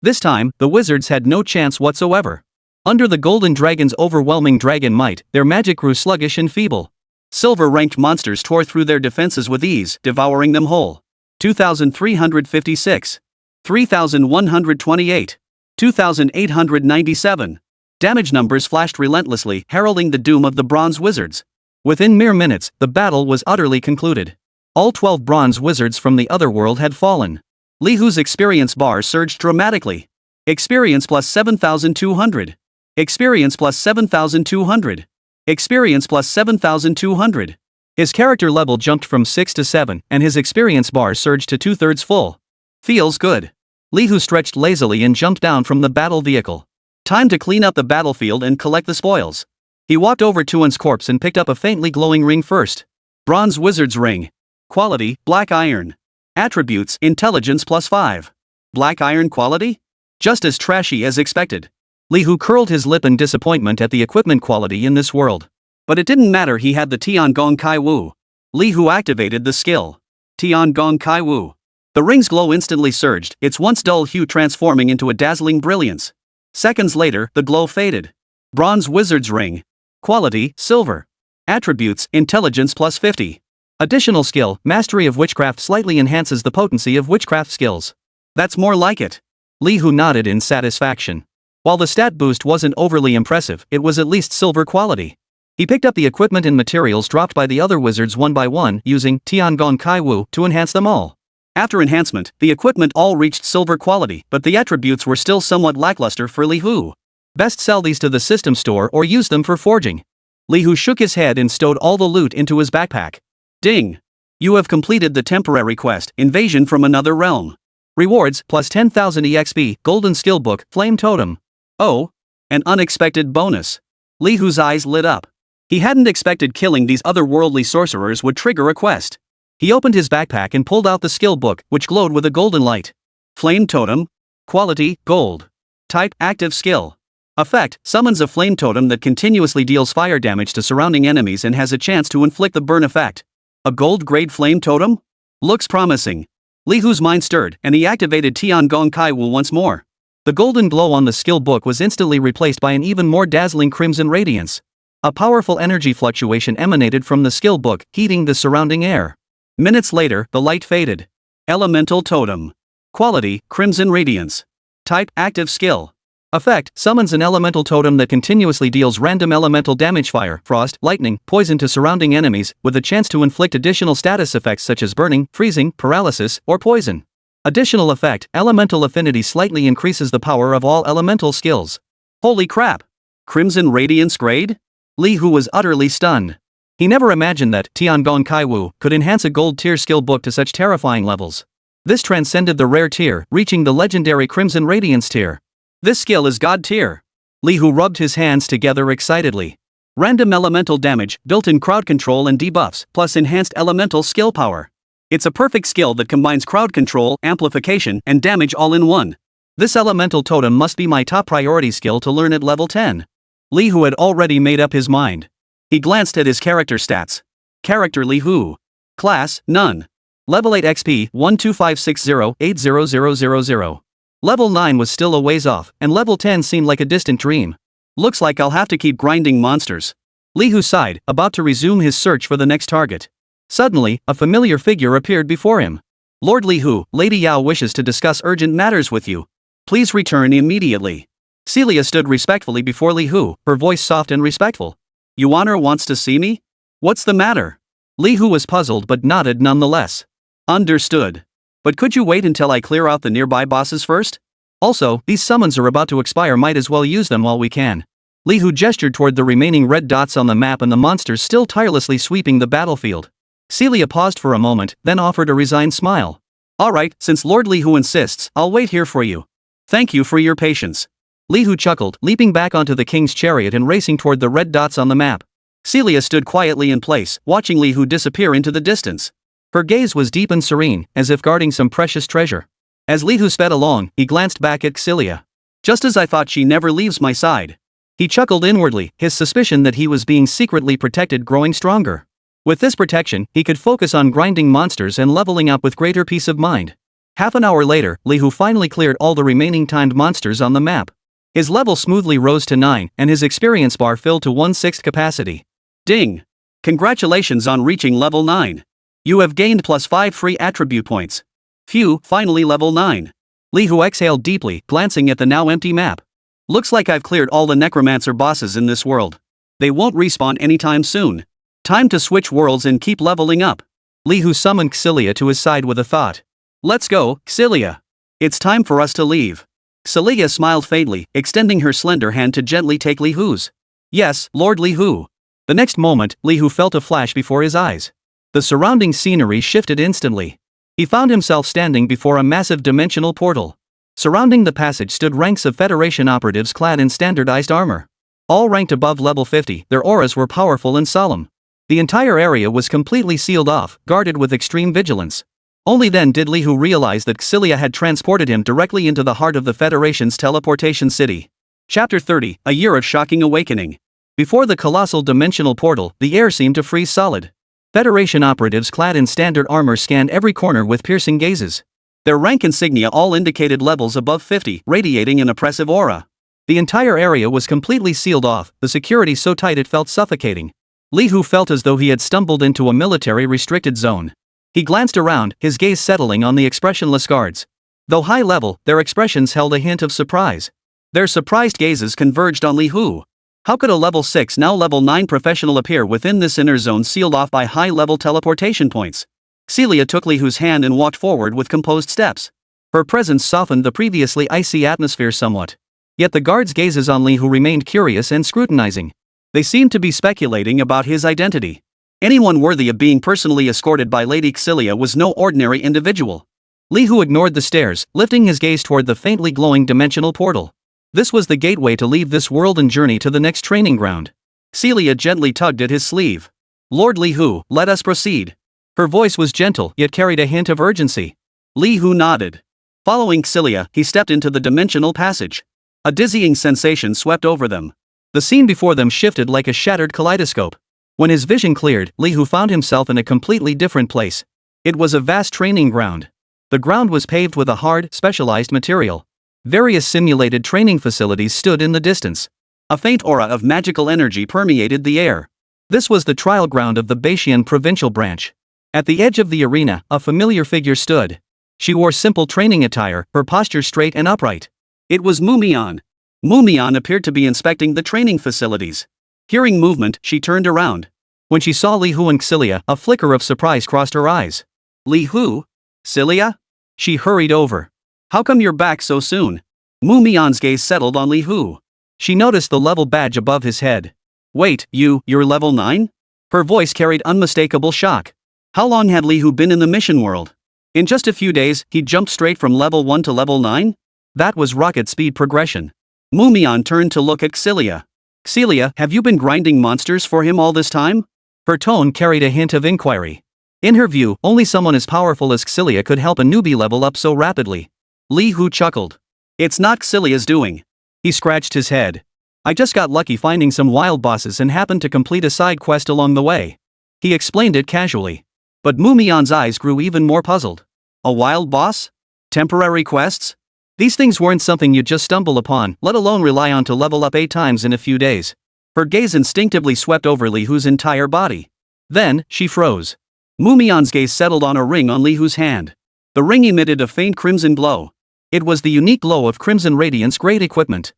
This time, the wizards had no chance whatsoever. Under the golden dragon's overwhelming dragon might, their magic grew sluggish and feeble. Silver-ranked monsters tore through their defenses with ease, devouring them whole. 2,356. 3,128. 2,897. Damage numbers flashed relentlessly, heralding the doom of the bronze wizards. Within mere minutes, the battle was utterly concluded. All 12 bronze wizards from the other world had fallen. Li Hu's experience bar surged dramatically. Experience plus 7,200. Experience plus 7,200. Experience plus 7,200. His character level jumped from 6 to 7, and his experience bar surged to 2/3 full. Feels good. Li Hu stretched lazily and jumped down from the battle vehicle. Time to clean up the battlefield and collect the spoils. He walked over to Tuan's corpse and picked up a faintly glowing ring first. Bronze Wizard's Ring. Quality, Black Iron. Attributes, Intelligence plus 5. Black Iron quality? Just as trashy as expected. Li Hu curled his lip in disappointment at the equipment quality in this world. But it didn't matter, he had the Tiangong Kai Wu. Li Hu activated the skill. Tiangong Kai Wu. The ring's glow instantly surged, its once dull hue transforming into a dazzling brilliance. Seconds later, the glow faded. Bronze Wizard's Ring. Quality, silver. Attributes, intelligence plus 50. Additional skill, mastery of witchcraft slightly enhances the potency of witchcraft skills. That's more like it. Li Hu nodded in satisfaction. While the stat boost wasn't overly impressive, it was at least silver quality. He picked up the equipment and materials dropped by the other wizards one by one, using Tiangong Kai Wu to enhance them all. After enhancement, the equipment all reached silver quality, but the attributes were still somewhat lackluster for Li Hu. Best sell these to the system store or use them for forging. Li Hu shook his head and stowed all the loot into his backpack. Ding! You have completed the temporary quest, Invasion from Another Realm. Rewards, plus 10,000 EXP, Golden Skill Book, Flame Totem. Oh! An unexpected bonus. Li Hu's eyes lit up. He hadn't expected killing these otherworldly sorcerers would trigger a quest. He opened his backpack and pulled out the skill book, which glowed with a golden light. Flame Totem. Quality, gold. Type, active skill. Effect, summons a flame totem that continuously deals fire damage to surrounding enemies and has a chance to inflict the burn effect. A gold-grade flame totem? Looks promising. Li Hu's mind stirred, and he activated Tiangong Kai Wu once more. The golden glow on the skill book was instantly replaced by an even more dazzling crimson radiance. A powerful energy fluctuation emanated from the skill book, heating the surrounding air. Minutes later, the light faded. Elemental Totem. Quality, Crimson Radiance. Type, active skill. Effect, summons an elemental totem that continuously deals random elemental damage fire, frost, lightning, poison to surrounding enemies, with a chance to inflict additional status effects such as burning, freezing, paralysis, or poison. Additional effect, elemental affinity slightly increases the power of all elemental skills. Holy crap! Crimson Radiance grade? Li Hu was utterly stunned. He never imagined that Tiangong Kai Wu could enhance a gold tier skill book to such terrifying levels. This transcended the rare tier, reaching the legendary Crimson Radiance tier. This skill is God tier. Li Hu rubbed his hands together excitedly. Random elemental damage, built-in crowd control and debuffs, plus enhanced elemental skill power. It's a perfect skill that combines crowd control, amplification, and damage all in one. This elemental totem must be my top priority skill to learn at level 10. Li Hu had already made up his mind. He glanced at his character stats. Character Li Hu. Class, none. Level 8 XP, 12560-80000. Level 9 was still a ways off, and level 10 seemed like a distant dream. Looks like I'll have to keep grinding monsters. Li Hu sighed, about to resume his search for the next target. Suddenly, a familiar figure appeared before him. Lord Li Hu, Lady Yao wishes to discuss urgent matters with you. Please return immediately. Celia stood respectfully before Li Hu, her voice soft and respectful. Yuaner wants to see me? What's the matter? Li Hu was puzzled but nodded nonetheless. Understood. But could you wait until I clear out the nearby bosses first? Also, these summons are about to expire, might as well use them while we can. Li Hu gestured toward the remaining red dots on the map and the monsters still tirelessly sweeping the battlefield. Celia paused for a moment, then offered a resigned smile. Alright, since Lord Li Hu insists, I'll wait here for you. Thank you for your patience. Li Hu chuckled, leaping back onto the king's chariot and racing toward the red dots on the map. Celia stood quietly in place, watching Li Hu disappear into the distance. Her gaze was deep and serene, as if guarding some precious treasure. As Li Hu sped along, he glanced back at Celia. Just as I thought, she never leaves my side. He chuckled inwardly, his suspicion that he was being secretly protected growing stronger. With this protection, he could focus on grinding monsters and leveling up with greater peace of mind. Half an hour later, Li Hu finally cleared all the remaining timed monsters on the map. His level smoothly rose to 9, and his experience bar filled to 1/6 capacity. Ding! Congratulations on reaching level 9. You have gained plus 5 free attribute points. Phew, finally level 9. Li Hu exhaled deeply, glancing at the now empty map. Looks like I've cleared all the necromancer bosses in this world. They won't respawn anytime soon. Time to switch worlds and keep leveling up. Li Hu summoned Celia to his side with a thought. Let's go, Celia. It's time for us to leave. Celia smiled faintly, extending her slender hand to gently take Li Hu's. Yes, Lord Li Hu. The next moment, Li Hu felt a flash before his eyes. The surrounding scenery shifted instantly. He found himself standing before a massive dimensional portal. Surrounding the passage stood ranks of Federation operatives clad in standardized armor. All ranked above level 50, their auras were powerful and solemn. The entire area was completely sealed off, guarded with extreme vigilance. Only then did Li Hu realize that Celia had transported him directly into the heart of the Federation's teleportation city. Chapter 30, A Year of Shocking Awakening. Before the colossal dimensional portal, the air seemed to freeze solid. Federation operatives clad in standard armor scanned every corner with piercing gazes. Their rank insignia all indicated levels above 50, radiating an oppressive aura. The entire area was completely sealed off, the security so tight it felt suffocating. Li Hu felt as though he had stumbled into a military-restricted zone. He glanced around, his gaze settling on the expressionless guards. Though high level, their expressions held a hint of surprise. Their surprised gazes converged on Li Hu. How could a level 6 now level 9 professional appear within this inner zone sealed off by high-level teleportation points? Celia took Li Hu's hand and walked forward with composed steps. Her presence softened the previously icy atmosphere somewhat. Yet the guards' gazes on Li Hu remained curious and scrutinizing. They seemed to be speculating about his identity. Anyone worthy of being personally escorted by Lady Celia was no ordinary individual. Li Hu ignored the stares, lifting his gaze toward the faintly glowing dimensional portal. This was the gateway to leave this world and journey to the next training ground. Celia gently tugged at his sleeve. "Lord Li Hu, let us proceed." Her voice was gentle, yet carried a hint of urgency. Li Hu nodded. Following Celia, he stepped into the dimensional passage. A dizzying sensation swept over them. The scene before them shifted like a shattered kaleidoscope. When his vision cleared, Li Hu found himself in a completely different place. It was a vast training ground. The ground was paved with a hard, specialized material. Various simulated training facilities stood in the distance. A faint aura of magical energy permeated the air. This was the trial ground of the Baishian provincial branch. At the edge of the arena, a familiar figure stood. She wore simple training attire, her posture straight and upright. It was Mumian. Mumian appeared to be inspecting the training facilities. Hearing movement, she turned around. When she saw Li Hu and Celia, a flicker of surprise crossed her eyes. "Li Hu? Celia?" She hurried over. "How come you're back so soon?" Mumian's gaze settled on Li Hu. She noticed the level badge above his head. "Wait, you're level 9? Her voice carried unmistakable shock. How long had Li Hu been in the mission world? In just a few days, he jumped straight from level 1 to level 9? That was rocket speed progression. Mumian turned to look at Celia. "Celia, have you been grinding monsters for him all this time?" Her tone carried a hint of inquiry. In her view, only someone as powerful as Celia could help a newbie level up so rapidly. Li Hu chuckled. "It's not Celia's doing." He scratched his head. "I just got lucky finding some wild bosses and happened to complete a side quest along the way." He explained it casually. But Mumian's eyes grew even more puzzled. A wild boss? Temporary quests? These things weren't something you'd just stumble upon, let alone rely on to level up 8 times in a few days. Her gaze instinctively swept over Li Hu's entire body. Then, she froze. Mumian's gaze settled on a ring on Li Hu's hand. The ring emitted a faint crimson glow. It was the unique glow of Crimson Radiance grade equipment.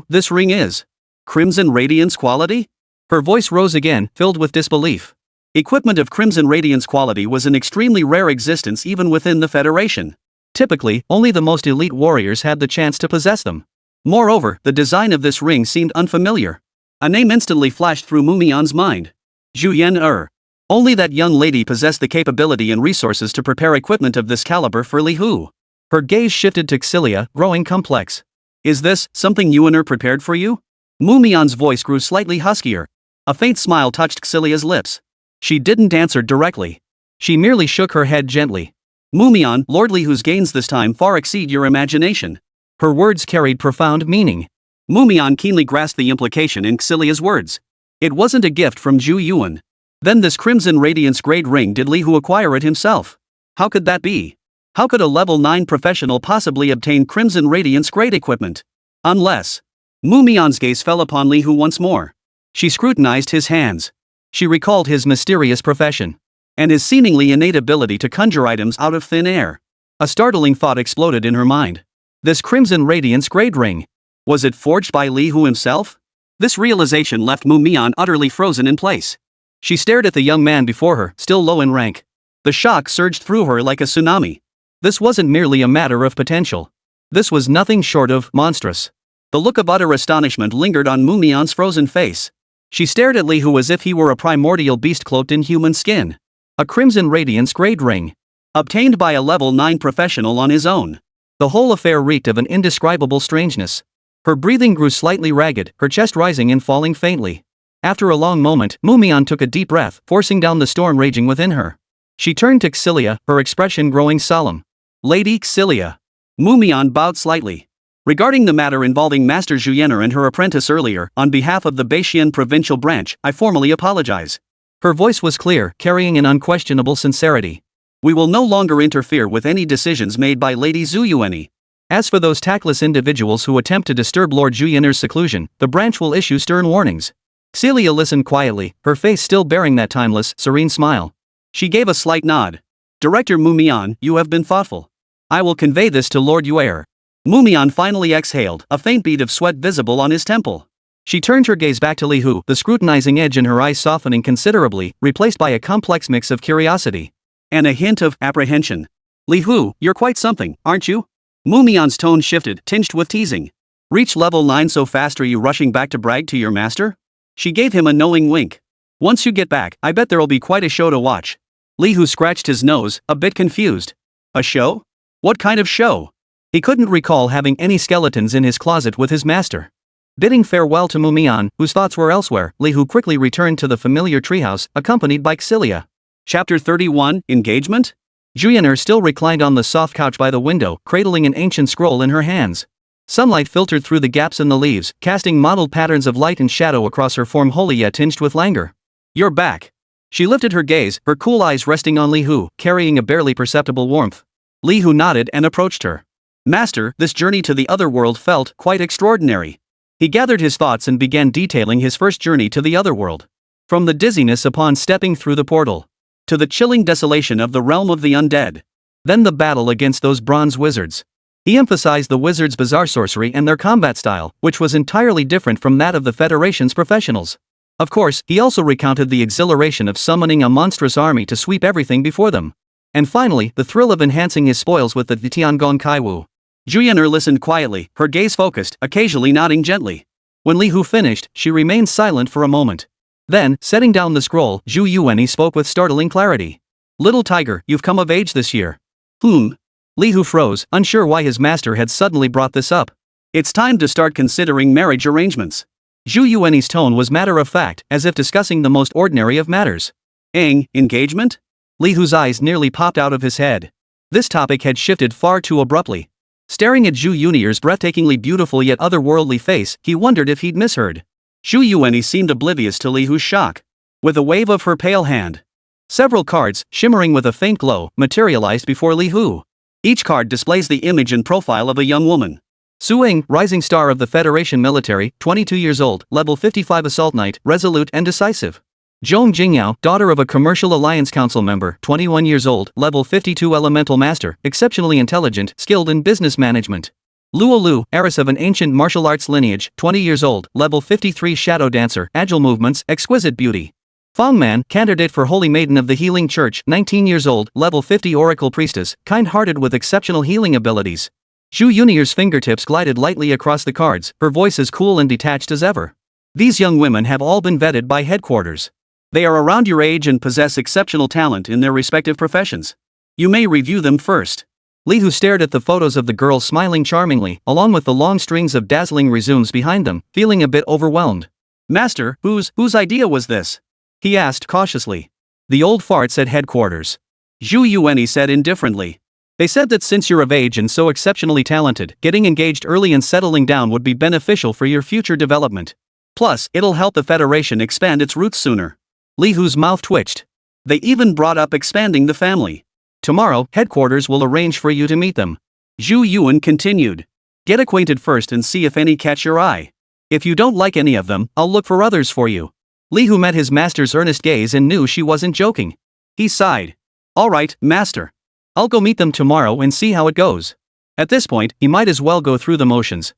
This ring is Crimson Radiance quality? Her voice rose again, filled with disbelief. Equipment of Crimson Radiance quality was an extremely rare existence even within the Federation. Typically, only the most elite warriors had the chance to possess them. Moreover, the design of this ring seemed unfamiliar. A name instantly flashed through Mumian's mind. Zhu Yan. Only that young lady possessed the capability and resources to prepare equipment of this caliber for Li Hu. Her gaze shifted to Celia, growing complex. "Is this something Yuan prepared for you?" Mumian's voice grew slightly huskier. A faint smile touched Celia's lips. She didn't answer directly. She merely shook her head gently. "Mumian, Lord Li Hu's gains this time far exceed your imagination." Her words carried profound meaning. Mumian keenly grasped the implication in Celia's words. It wasn't a gift from Zhu Yuan. Then this Crimson Radiance grade ring, did Li Hu acquire it himself? How could that be? How could a level 9 professional possibly obtain Crimson Radiance grade equipment? Unless... Mumian's gaze fell upon Li Hu once more. She scrutinized his hands. She recalled his mysterious profession. And his seemingly innate ability to conjure items out of thin air. A startling thought exploded in her mind. This Crimson Radiance grade ring. Was it forged by Li Hu himself? This realization left Mumian utterly frozen in place. She stared at the young man before her, still low in rank. The shock surged through her like a tsunami. This wasn't merely a matter of potential. This was nothing short of monstrous. The look of utter astonishment lingered on Mumian's frozen face. She stared at Li Hu as if he were a primordial beast cloaked in human skin. A Crimson Radiance grade ring. Obtained by a level 9 professional on his own. The whole affair reeked of an indescribable strangeness. Her breathing grew slightly ragged, her chest rising and falling faintly. After a long moment, Mumian took a deep breath, forcing down the storm raging within her. She turned to Celia, her expression growing solemn. "Lady Celia." Mumian bowed slightly. "Regarding the matter involving Master Zhuyener and her apprentice earlier, on behalf of the Baishian provincial branch, I formally apologize." Her voice was clear, carrying an unquestionable sincerity. We will no longer interfere with any decisions made by Lady Zhu Yuani. As for those tactless individuals who attempt to disturb Lord Zhu Yan'er's seclusion, the branch will issue stern warnings. Celia listened quietly, her face still bearing that timeless, serene smile. She gave a slight nod. Director Mumian, you have been thoughtful. I will convey this to Lord Yuer. Mumian finally exhaled, a faint bead of sweat visible on his temple. She turned her gaze back to Li Hu, the scrutinizing edge in her eyes softening considerably, replaced by a complex mix of curiosity and a hint of apprehension. Li Hu, you're quite something, aren't you? Mumian's tone shifted, tinged with teasing. Reach level 9 so fast, are you rushing back to brag to your master? She gave him a knowing wink. Once you get back, I bet there'll be quite a show to watch. Li Hu scratched his nose, a bit confused. A show? What kind of show? He couldn't recall having any skeletons in his closet with his master. Bidding farewell to Mumian, whose thoughts were elsewhere, Li Hu quickly returned to the familiar treehouse, accompanied by Xilia. Chapter 31, Engagement? Zhu Yaner still reclined on the soft couch by the window, cradling an ancient scroll in her hands. Sunlight filtered through the gaps in the leaves, casting mottled patterns of light and shadow across her form wholly yet tinged with languor. You're back. She lifted her gaze, her cool eyes resting on Li Hu, carrying a barely perceptible warmth. Li Hu nodded and approached her. Master, this journey to the other world felt quite extraordinary. He gathered his thoughts and began detailing his first journey to the other world. From the dizziness upon stepping through the portal, to the chilling desolation of the realm of the undead. Then the battle against those bronze wizards. He emphasized the wizards' bizarre sorcery and their combat style, which was entirely different from that of the Federation's professionals. Of course, he also recounted the exhilaration of summoning a monstrous army to sweep everything before them. And finally, the thrill of enhancing his spoils with the Tiangong Kaiwu. Zhu Yaner listened quietly, her gaze focused, occasionally nodding gently. When Li Hu finished, she remained silent for a moment. Then, setting down the scroll, Zhu Yuani spoke with startling clarity. Little Tiger, you've come of age this year. Li Hu froze, unsure why his master had suddenly brought this up. It's time to start considering marriage arrangements. Zhu Yuani's tone was matter-of-fact, as if discussing the most ordinary of matters. Engagement? Li Hu's eyes nearly popped out of his head. This topic had shifted far too abruptly. Staring at Zhu Yuan's breathtakingly beautiful yet otherworldly face, he wondered if he'd misheard. Zhu Yuani seemed oblivious to Li Hu's shock. With a wave of her pale hand, several cards, shimmering with a faint glow, materialized before Li Hu. Each card displays the image and profile of a young woman. Su Ying, rising star of the Federation military, 22 years old, level 55 assault knight, resolute and decisive. Zhong Jingyao, daughter of a commercial alliance council member, 21 years old, level 52 elemental master, exceptionally intelligent, skilled in business management. Luo Lu, heiress of an ancient martial arts lineage, 20 years old, level 53 shadow dancer, agile movements, exquisite beauty. Fang Man, candidate for Holy Maiden of the Healing Church, 19 years old, level 50 oracle priestess, kind-hearted with exceptional healing abilities. Zhu Yunier's fingertips glided lightly across the cards, her voice as cool and detached as ever. These young women have all been vetted by headquarters. They are around your age and possess exceptional talent in their respective professions. You may review them first. Li Hu stared at the photos of the girls smiling charmingly, along with the long strings of dazzling resumes behind them, feeling a bit overwhelmed. Master, whose idea was this? He asked cautiously. The old farts at headquarters. Zhu Yuani said indifferently. They said that since you're of age and so exceptionally talented, getting engaged early and settling down would be beneficial for your future development. Plus, it'll help the Federation expand its roots sooner. Li Hu's mouth twitched. They even brought up expanding the family. Tomorrow, headquarters will arrange for you to meet them. Zhu Yuan continued. Get acquainted first and see if any catch your eye. If you don't like any of them, I'll look for others for you. Li Hu met his master's earnest gaze and knew she wasn't joking. He sighed. All right, master. I'll go meet them tomorrow and see how it goes. At this point, he might as well go through the motions.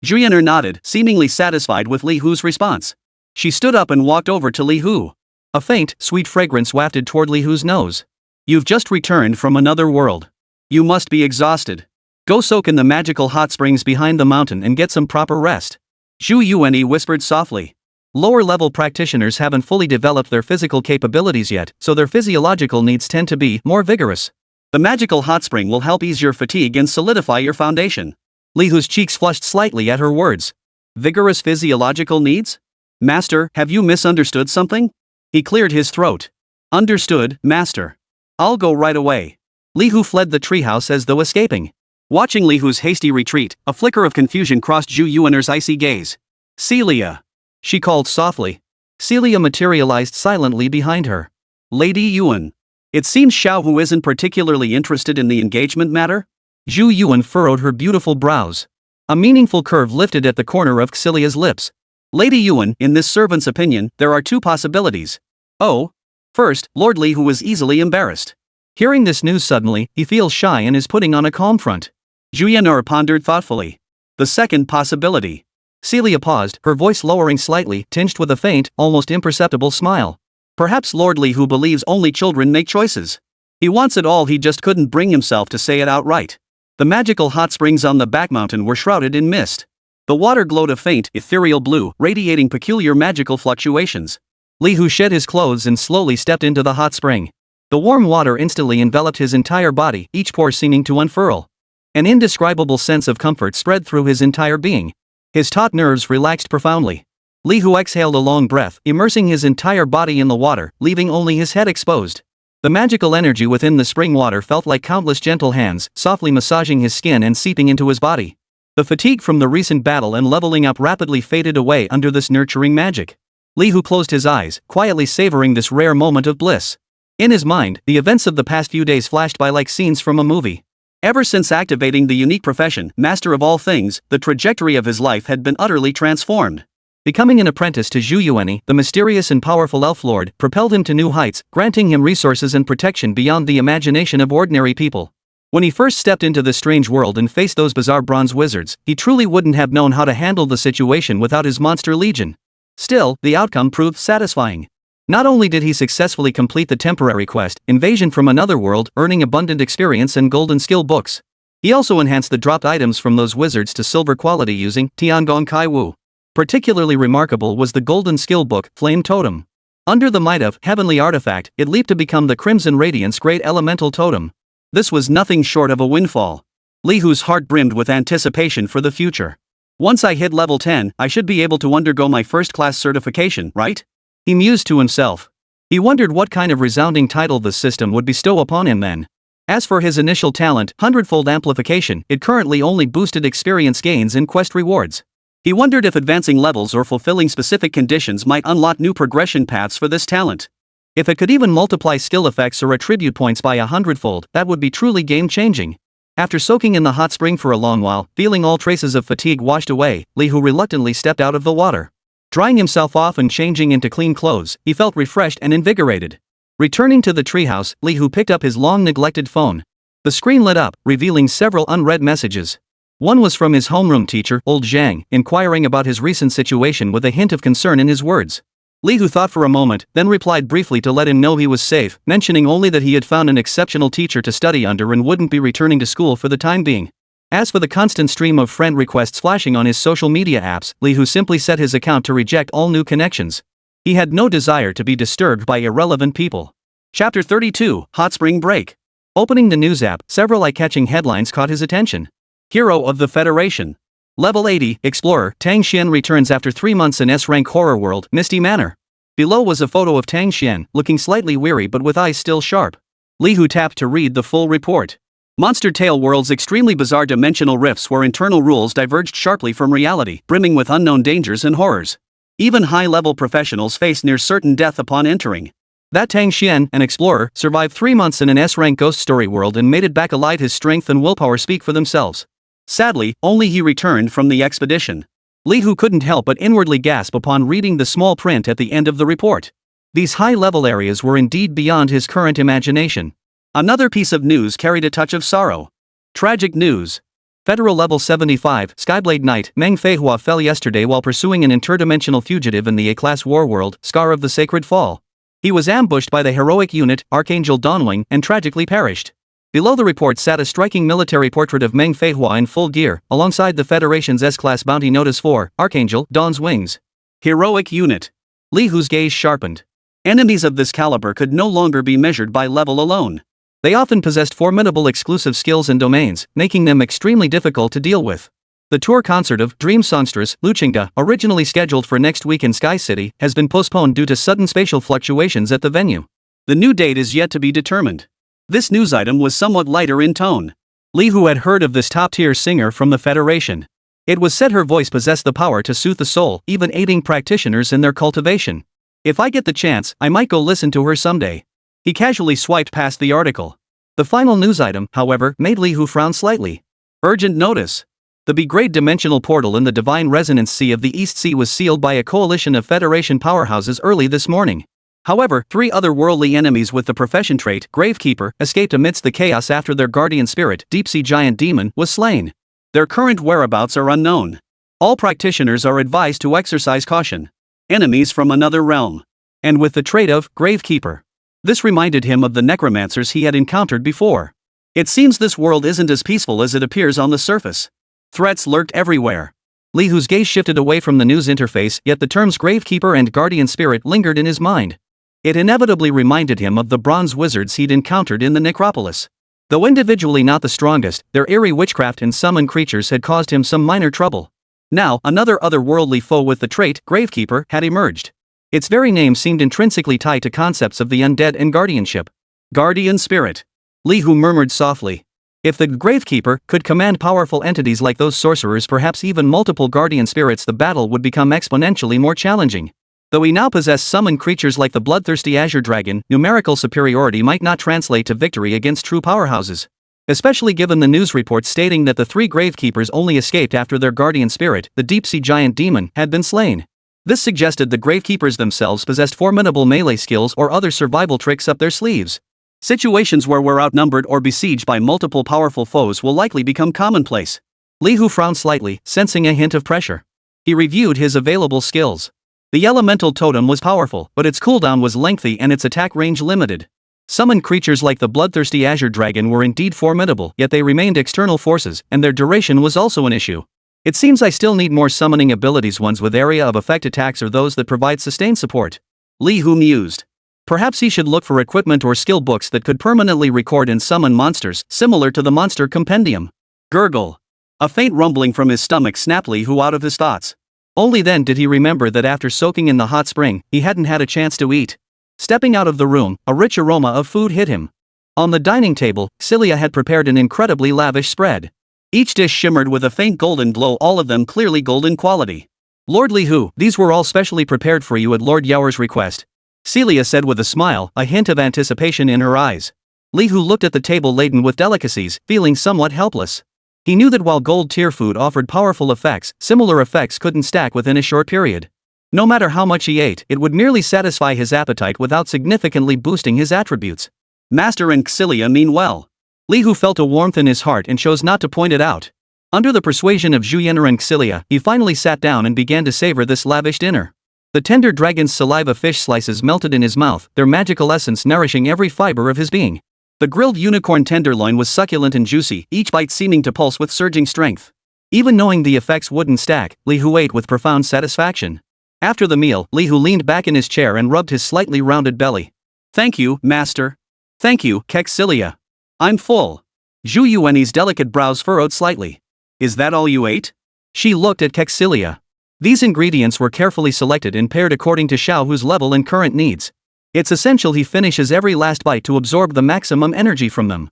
Zhu Yaner nodded, seemingly satisfied with Li Hu's response. She stood up and walked over to Li Hu. A faint, sweet fragrance wafted toward Li Hu's nose. You've just returned from another world. You must be exhausted. Go soak in the magical hot springs behind the mountain and get some proper rest. Zhu Yuani whispered softly. Lower-level practitioners haven't fully developed their physical capabilities yet, so their physiological needs tend to be more vigorous. The magical hot spring will help ease your fatigue and solidify your foundation. Li Hu's cheeks flushed slightly at her words. Vigorous physiological needs? Master, have you misunderstood something? He cleared his throat. Understood, master. I'll go right away. Li Hu fled the treehouse as though escaping. Watching Li Hu's hasty retreat, a flicker of confusion crossed Zhu Yuaner's icy gaze. Celia. She called softly. Celia materialized silently behind her. Lady Yuan. It seems Xiao Hu isn't particularly interested in the engagement matter? Zhu Yuan furrowed her beautiful brows. A meaningful curve lifted at the corner of Xilia's lips. Lady Yuan, in this servant's opinion, there are two possibilities. Oh. First, Lord Li Hu was easily embarrassed. Hearing this news suddenly, he feels shy and is putting on a calm front. Zhu Yan'er pondered thoughtfully. The second possibility. Celia paused, her voice lowering slightly, tinged with a faint, almost imperceptible smile. Perhaps Lord Li Hu believes only children make choices. He wants it all, he just couldn't bring himself to say it outright. The magical hot springs on the back mountain were shrouded in mist. The water glowed a faint, ethereal blue, radiating peculiar magical fluctuations. Li Hu shed his clothes and slowly stepped into the hot spring. The warm water instantly enveloped his entire body, each pore seeming to unfurl. An indescribable sense of comfort spread through his entire being. His taut nerves relaxed profoundly. Li Hu exhaled a long breath, immersing his entire body in the water, leaving only his head exposed. The magical energy within the spring water felt like countless gentle hands, softly massaging his skin and seeping into his body. The fatigue from the recent battle and leveling up rapidly faded away under this nurturing magic. Li Hu closed his eyes, quietly savoring this rare moment of bliss. In his mind, the events of the past few days flashed by like scenes from a movie. Ever since activating the unique profession, Master of All Things, the trajectory of his life had been utterly transformed. Becoming an apprentice to Zhu Yuan, the mysterious and powerful elf lord, propelled him to new heights, granting him resources and protection beyond the imagination of ordinary people. When he first stepped into this strange world and faced those bizarre bronze wizards, he truly wouldn't have known how to handle the situation without his monster legion. Still, the outcome proved satisfying. Not only did he successfully complete the temporary quest, Invasion from Another World, earning abundant experience and golden skill books, he also enhanced the dropped items from those wizards to silver quality using Tiangong Kai Wu. Particularly remarkable was the golden skill book, Flame Totem. Under the might of Heavenly Artifact, it leaped to become the Crimson Radiance Great Elemental Totem. This was nothing short of a windfall. Li Hu's heart brimmed with anticipation for the future. Once I hit level 10, I should be able to undergo my first-class certification, right? He mused to himself. He wondered what kind of resounding title the system would bestow upon him then. As for his initial talent, hundredfold amplification, it currently only boosted experience gains and quest rewards. He wondered if advancing levels or fulfilling specific conditions might unlock new progression paths for this talent. If it could even multiply skill effects or attribute points by 100-fold, that would be truly game-changing. After soaking in the hot spring for a long while, feeling all traces of fatigue washed away, Li Hu reluctantly stepped out of the water. Drying himself off and changing into clean clothes, he felt refreshed and invigorated. Returning to the treehouse, Li Hu picked up his long-neglected phone. The screen lit up, revealing several unread messages. One was from his homeroom teacher, old Zhang, inquiring about his recent situation with a hint of concern in his words. Li Hu thought for a moment, then replied briefly to let him know he was safe, mentioning only that he had found an exceptional teacher to study under and wouldn't be returning to school for the time being. As for the constant stream of friend requests flashing on his social media apps, Li Hu simply set his account to reject all new connections. He had no desire to be disturbed by irrelevant people. Chapter 32, Hot Spring Break. Opening the news app, several eye-catching headlines caught his attention. Hero of the Federation. Level 80, Explorer, Tang Xian returns after 3 months in S-rank horror world, Misty Manor. Below was a photo of Tang Xian, looking slightly weary but with eyes still sharp. Li Hu tapped to read the full report. Monster Tale World's extremely bizarre dimensional rifts where internal rules diverged sharply from reality, brimming with unknown dangers and horrors. Even high-level professionals faced near certain death upon entering. That Tang Xian, an explorer, survived 3 months in an S-rank ghost story world and made it back alive. His strength and willpower speak for themselves. Sadly, only he returned from the expedition. Li Hu couldn't help but inwardly gasp upon reading the small print at the end of the report. These high-level areas were indeed beyond his current imagination. Another piece of news carried a touch of sorrow. Tragic news. Federal Level 75, Skyblade Knight, Meng Feihua fell yesterday while pursuing an interdimensional fugitive in the A-class war world, Scar of the Sacred Fall. He was ambushed by the heroic unit, Archangel Dawnwing, and tragically perished. Below the report sat a striking military portrait of Meng Feihua in full gear, alongside the Federation's S-class bounty notice for Archangel Dawn's Wings. Heroic unit. Li Hu's gaze sharpened. Enemies of this caliber could no longer be measured by level alone. They often possessed formidable exclusive skills and domains, making them extremely difficult to deal with. The tour concert of Dream Songstress, Luchinga, originally scheduled for next week in Sky City, has been postponed due to sudden spatial fluctuations at the venue. The new date is yet to be determined. This news item was somewhat lighter in tone. Li Hu had heard of this top-tier singer from the Federation. It was said her voice possessed the power to soothe the soul, even aiding practitioners in their cultivation. If I get the chance, I might go listen to her someday. He casually swiped past the article. The final news item, however, made Li Hu frown slightly. Urgent notice. The B-grade dimensional portal in the Divine Resonance Sea of the East Sea was sealed by a coalition of Federation powerhouses early this morning. However, 3 otherworldly enemies with the profession trait, Gravekeeper, escaped amidst the chaos after their guardian spirit, Deep-Sea Giant Demon, was slain. Their current whereabouts are unknown. All practitioners are advised to exercise caution. Enemies from another realm. And with the trait of Gravekeeper. This reminded him of the necromancers he had encountered before. It seems this world isn't as peaceful as it appears on the surface. Threats lurked everywhere. Li Hu's gaze shifted away from the news interface, yet the terms Gravekeeper and Guardian Spirit lingered in his mind. It inevitably reminded him of the bronze wizards he'd encountered in the necropolis. Though individually not the strongest, their eerie witchcraft and summon creatures had caused him some minor trouble. Now, another otherworldly foe with the trait, Gravekeeper, had emerged. Its very name seemed intrinsically tied to concepts of the undead and guardianship. Guardian Spirit. Li Hu murmured softly. If the Gravekeeper could command powerful entities like those sorcerers, perhaps even multiple guardian spirits, the battle would become exponentially more challenging. Though he now possessed summoned creatures like the bloodthirsty Azure Dragon, numerical superiority might not translate to victory against true powerhouses. Especially given the news reports stating that the 3 Gravekeepers only escaped after their guardian spirit, the Deep-Sea Giant Demon, had been slain. This suggested the Gravekeepers themselves possessed formidable melee skills or other survival tricks up their sleeves. Situations where we're outnumbered or besieged by multiple powerful foes will likely become commonplace. Li Hu frowned slightly, sensing a hint of pressure. He reviewed his available skills. The elemental totem was powerful, but its cooldown was lengthy and its attack range limited. Summoned creatures like the bloodthirsty Azure Dragon were indeed formidable, yet they remained external forces, and their duration was also an issue. It seems I still need more summoning abilities, ones with area of effect attacks or those that provide sustained support. Li Hu mused. Perhaps he should look for equipment or skill books that could permanently record and summon monsters, similar to the Monster Compendium. Gurgle. A faint rumbling from his stomach snapped Li Hu out of his thoughts. Only then did he remember that after soaking in the hot spring, he hadn't had a chance to eat. Stepping out of the room, a rich aroma of food hit him. On the dining table, Celia had prepared an incredibly lavish spread. Each dish shimmered with a faint golden glow, all of them clearly golden quality. Lord Li Hu, these were all specially prepared for you at Lord Yaoer's request, Celia said with a smile, a hint of anticipation in her eyes. Li Hu looked at the table laden with delicacies, feeling somewhat helpless. He knew that while gold-tier food offered powerful effects, similar effects couldn't stack within a short period. No matter how much he ate, it would merely satisfy his appetite without significantly boosting his attributes. Master and Celia mean well. Li Hu felt a warmth in his heart and chose not to point it out. Under the persuasion of Juyener and Celia, he finally sat down and began to savor this lavish dinner. The tender dragon's saliva fish slices melted in his mouth, their magical essence nourishing every fiber of his being. The grilled unicorn tenderloin was succulent and juicy, each bite seeming to pulse with surging strength. Even knowing the effects wouldn't stack, Li Hu ate with profound satisfaction. After the meal, Li Hu leaned back in his chair and rubbed his slightly rounded belly. Thank you, master. Thank you, Celia. I'm full. Zhu Yuanyi's delicate brows furrowed slightly. Is that all you ate? She looked at Celia. These ingredients were carefully selected and paired according to Xiao Hu's level and current needs. It's essential he finishes every last bite to absorb the maximum energy from them.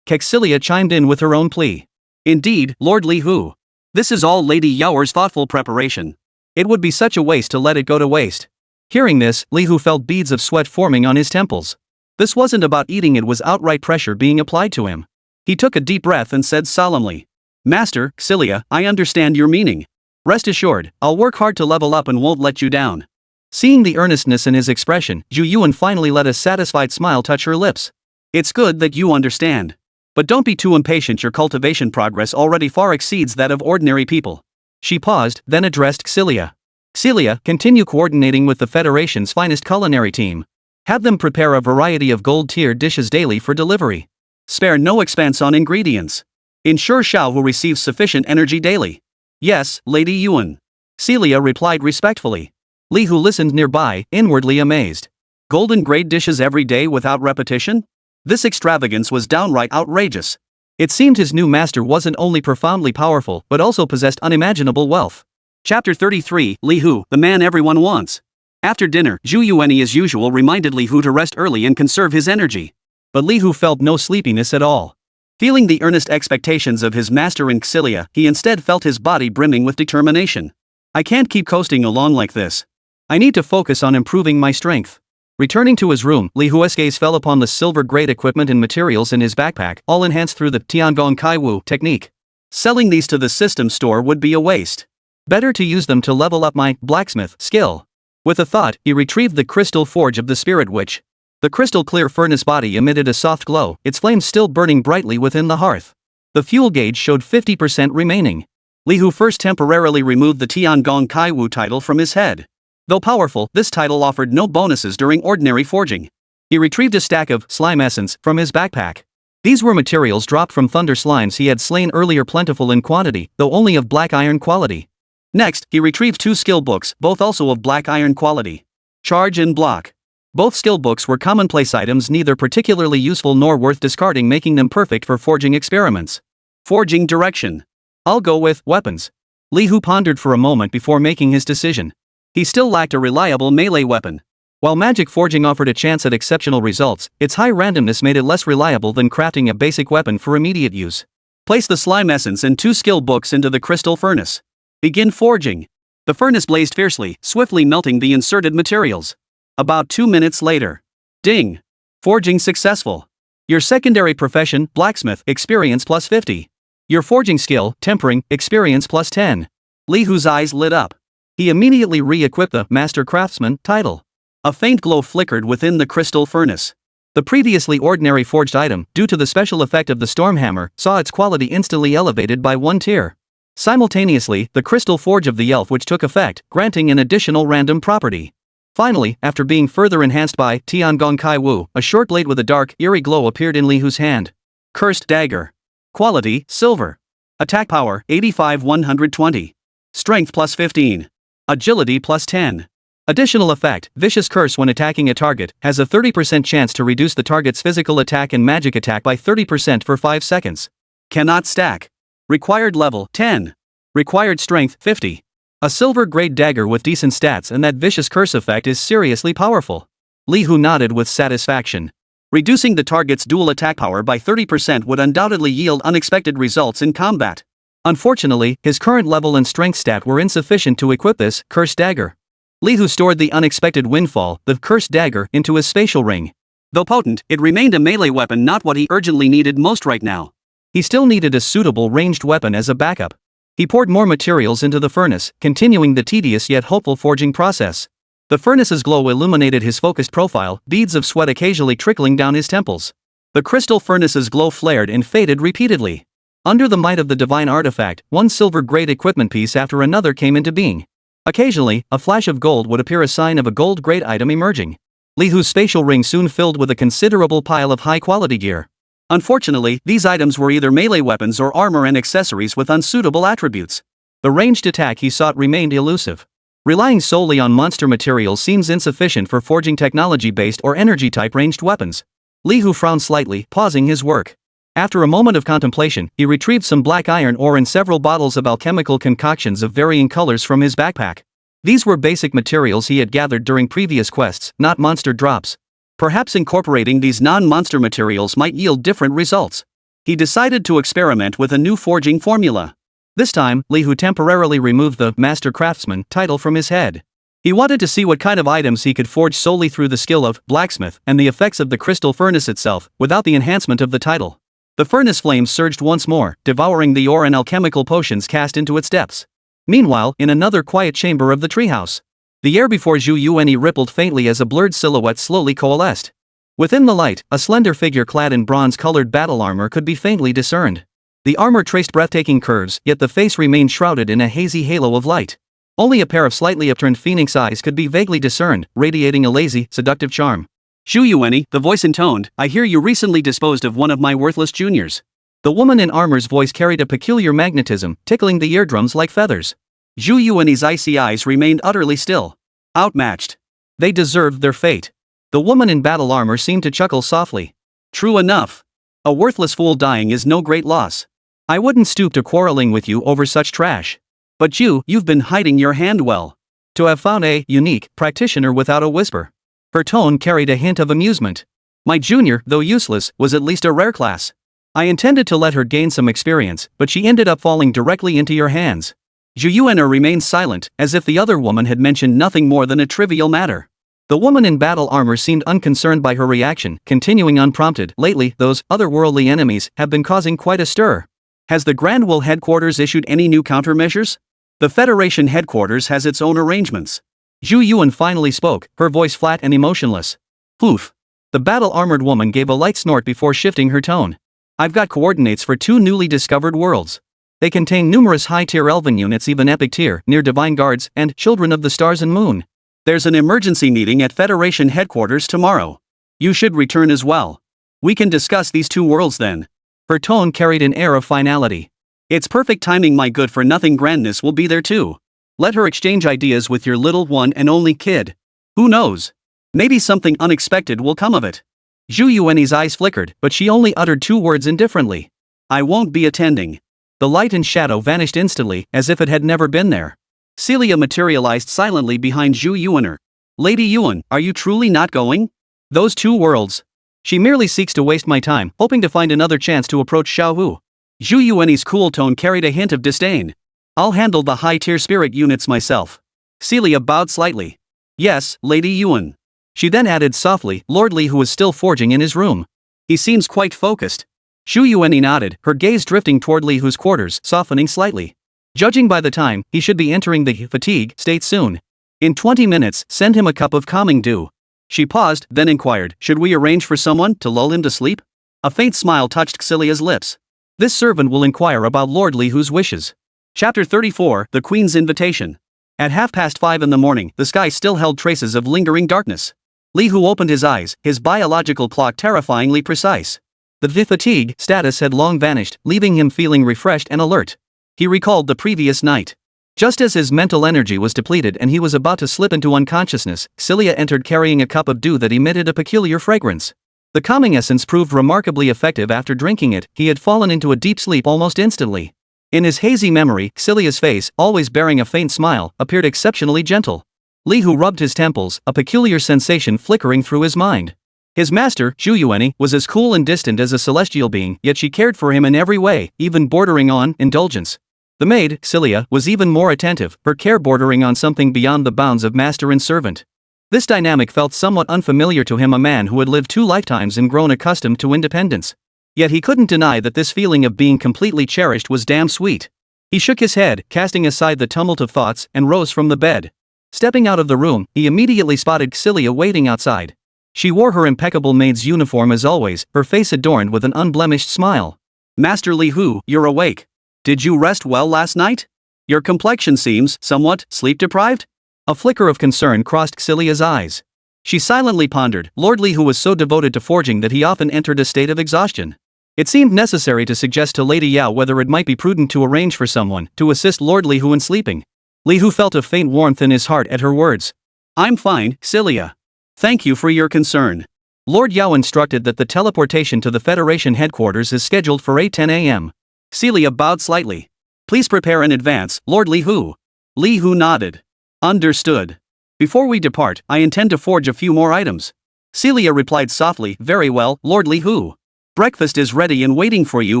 Celia chimed in with her own plea. Indeed, Lord Li Hu. This is all Lady Yaoer's thoughtful preparation. It would be such a waste to let it go to waste. Hearing this, Li Hu felt beads of sweat forming on his temples. This wasn't about eating, it was outright pressure being applied to him. He took a deep breath and said solemnly, Master, Celia, I understand your meaning. Rest assured, I'll work hard to level up and won't let you down. Seeing the earnestness in his expression, Zhu Yuan finally let a satisfied smile touch her lips. It's good that you understand. But don't be too impatient, your cultivation progress already far exceeds that of ordinary people. She paused, then addressed Celia. Celia, continue coordinating with the Federation's finest culinary team. Have them prepare a variety of gold-tier dishes daily for delivery. Spare no expense on ingredients. Ensure Xiao Hu receives sufficient energy daily. Yes, Lady Yuan. Celia replied respectfully. Li Hu listened nearby, inwardly amazed. Golden-grade dishes every day without repetition? This extravagance was downright outrageous. It seemed his new master wasn't only profoundly powerful, but also possessed unimaginable wealth. Chapter 33, Li Hu, the man everyone wants. After dinner, Zhu Yuanyi as usual reminded Li Hu to rest early and conserve his energy. But Li Hu felt no sleepiness at all. Feeling the earnest expectations of his master and Celia, he instead felt his body brimming with determination. I can't keep coasting along like this. I need to focus on improving my strength. Returning to his room, Li Hui's gaze fell upon the silver-grade equipment and materials in his backpack, all enhanced through the Tiangong Kai Wu technique. Selling these to the system store would be a waste. Better to use them to level up my blacksmith skill. With a thought, he retrieved the crystal forge of the spirit witch. The crystal-clear furnace body emitted a soft glow, its flames still burning brightly within the hearth. The fuel gauge showed 50% remaining. Li Hu first temporarily removed the Tiangong Kai Wu title from his head. Though powerful, this title offered no bonuses during ordinary forging. He retrieved a stack of slime essence from his backpack. These were materials dropped from thunder slimes he had slain earlier, plentiful in quantity, though only of black iron quality. Next, he retrieved 2 skill books, both also of black iron quality. Charge and block. Both skill books were commonplace items, neither particularly useful nor worth discarding, making them perfect for forging experiments. Forging direction. I'll go with weapons. Li Hu pondered for a moment before making his decision. He still lacked a reliable melee weapon. While magic forging offered a chance at exceptional results, its high randomness made it less reliable than crafting a basic weapon for immediate use. Place the slime essence and 2 skill books into the crystal furnace. Begin forging. The furnace blazed fiercely, swiftly melting the inserted materials. About 2 minutes later. Ding! Forging successful. Your secondary profession, blacksmith, experience plus 50. Your forging skill, tempering, experience plus 10. Li Hu's eyes lit up. He immediately re-equipped the Master Craftsman title. A faint glow flickered within the crystal furnace. The previously ordinary forged item, due to the special effect of the storm hammer, saw its quality instantly elevated by 1 tier. Simultaneously, the crystal forge of the elf witch took effect, granting an additional random property. Finally, after being further enhanced by Tiangong Kai Wu, a short blade with a dark, eerie glow appeared in Li Hu's hand. Cursed dagger. Quality, silver. Attack power, 85-120. Strength plus 15. Agility plus 10. Additional effect, vicious curse. When attacking a target, has a 30% chance to reduce the target's physical attack and magic attack by 30% for 5 seconds. Cannot stack. Required level, 10. Required strength, 50. A silver-grade dagger with decent stats, and that vicious curse effect is seriously powerful. Li Hu nodded with satisfaction. Reducing the target's dual attack power by 30% would undoubtedly yield unexpected results in combat. Unfortunately, his current level and strength stat were insufficient to equip this cursed dagger. Li Hu stored the unexpected windfall, the cursed dagger, into his spatial ring. Though potent, it remained a melee weapon, not what he urgently needed most right now. He still needed a suitable ranged weapon as a backup. He poured more materials into the furnace, continuing the tedious yet hopeful forging process. The furnace's glow illuminated his focused profile, beads of sweat occasionally trickling down his temples. The crystal furnace's glow flared and faded repeatedly. Under the might of the divine artifact, 1 silver-grade equipment piece after another came into being. Occasionally, a flash of gold would appear, a sign of a gold-grade item emerging. Li Hu's spatial ring soon filled with a considerable pile of high-quality gear. Unfortunately, these items were either melee weapons or armor and accessories with unsuitable attributes. The ranged attack he sought remained elusive. Relying solely on monster materials seems insufficient for forging technology-based or energy-type ranged weapons. Li Hu frowned slightly, pausing his work. After a moment of contemplation, he retrieved some black iron ore and several bottles of alchemical concoctions of varying colors from his backpack. These were basic materials he had gathered during previous quests, not monster drops. Perhaps incorporating these non-monster materials might yield different results. He decided to experiment with a new forging formula. This time, Li Hu temporarily removed the Master Craftsman title from his head. He wanted to see what kind of items he could forge solely through the skill of blacksmith and the effects of the crystal furnace itself, without the enhancement of the title. The furnace flames surged once more, devouring the ore and alchemical potions cast into its depths. Meanwhile, in another quiet chamber of the treehouse, the air before Zhu Yuanyi rippled faintly as a blurred silhouette slowly coalesced. Within the light, a slender figure clad in bronze-colored battle armor could be faintly discerned. The armor traced breathtaking curves, yet the face remained shrouded in a hazy halo of light. Only a pair of slightly upturned phoenix eyes could be vaguely discerned, radiating a lazy, seductive charm. Zhu Yuanyi, the voice intoned, I hear you recently disposed of one of my worthless juniors. The woman in armor's voice carried a peculiar magnetism, tickling the eardrums like feathers. Zhu Yuanyi's icy eyes remained utterly still. Outmatched. They deserved their fate. The woman in battle armor seemed to chuckle softly. True enough. A worthless fool dying is no great loss. I wouldn't stoop to quarreling with you over such trash. But you've been hiding your hand well. To have found a unique practitioner without a whisper. Her tone carried a hint of amusement. My junior, though useless, was at least a rare class. I intended to let her gain some experience, but she ended up falling directly into your hands. Zhu Yuanyi remained silent, as if the other woman had mentioned nothing more than a trivial matter. The woman in battle armor seemed unconcerned by her reaction, continuing unprompted. Lately, those otherworldly enemies have been causing quite a stir. Has the Grand Wool headquarters issued any new countermeasures? The Federation headquarters has its own arrangements. Zhu Yuan finally spoke, her voice flat and emotionless. Poof. The battle-armored woman gave a light snort before shifting her tone. I've got coordinates for 2 newly discovered worlds. They contain numerous high-tier elven units, even epic tier, near divine guards and children of the stars and moon. There's an emergency meeting at Federation headquarters tomorrow. You should return as well. We can discuss these 2 worlds then. Her tone carried an air of finality. It's perfect timing, my good-for-nothing grandness will be there too. Let her exchange ideas with your little one and only kid. Who knows? Maybe something unexpected will come of it. Zhu Yuan's eyes flickered, but she only uttered 2 words indifferently. I won't be attending. The light and shadow vanished instantly, as if it had never been there. Celia materialized silently behind Zhu Yuan. Lady Yuan, are you truly not going? Those 2 worlds. She merely seeks to waste my time, hoping to find another chance to approach Xiaohu. Zhu Yuan's cool tone carried a hint of disdain. I'll handle the high-tier spirit units myself. Celia bowed slightly. Yes, Lady Yuan. She then added softly, Lord Li, who was still forging in his room. He seems quite focused. Zhu Yuan nodded, her gaze drifting toward Li Hu's quarters, softening slightly. Judging by the time, he should be entering the fatigue state soon. In 20 minutes, send him a cup of calming dew. She paused, then inquired, should we arrange for someone to lull him to sleep? A faint smile touched Celia's lips. This servant will inquire about Lord Li Hu's wishes. Chapter 34, The Queen's Invitation. At 5:30 in the morning, the sky still held traces of lingering darkness. Li Hu opened his eyes, his biological clock terrifyingly precise. The fatigue status had long vanished, leaving him feeling refreshed and alert. He recalled the previous night. Just as his mental energy was depleted and he was about to slip into unconsciousness, Celia entered carrying a cup of dew that emitted a peculiar fragrance. The calming essence proved remarkably effective. After drinking it, he had fallen into a deep sleep almost instantly. In his hazy memory, Celia's face, always bearing a faint smile, appeared exceptionally gentle. Li Hu rubbed his temples, a peculiar sensation flickering through his mind. His master, Zhu Yuan, was as cool and distant as a celestial being, yet she cared for him in every way, even bordering on indulgence. The maid, Celia, was even more attentive, her care bordering on something beyond the bounds of master and servant. This dynamic felt somewhat unfamiliar to him, a man who had lived 2 lifetimes and grown accustomed to independence. Yet he couldn't deny that this feeling of being completely cherished was damn sweet. He shook his head, casting aside the tumult of thoughts, and rose from the bed. Stepping out of the room, he immediately spotted Celia waiting outside. She wore her impeccable maid's uniform as always, her face adorned with an unblemished smile. Master Li Hu, you're awake. Did you rest well last night? Your complexion seems somewhat sleep-deprived? A flicker of concern crossed Celia's eyes. She silently pondered. Lord Li Hu was so devoted to forging that he often entered a state of exhaustion. It seemed necessary to suggest to Lady Yao whether it might be prudent to arrange for someone to assist Lord Li Hu in sleeping. Li Hu felt a faint warmth in his heart at her words. I'm fine, Celia. Thank you for your concern. Lord Yao instructed that the teleportation to the Federation headquarters is scheduled for 8:10 a.m. Celia bowed slightly. Please prepare in advance, Lord Li Hu. Li Hu nodded. Understood. Before we depart, I intend to forge a few more items. Celia replied softly, very well, Lord Li Hu. Breakfast is ready and waiting for you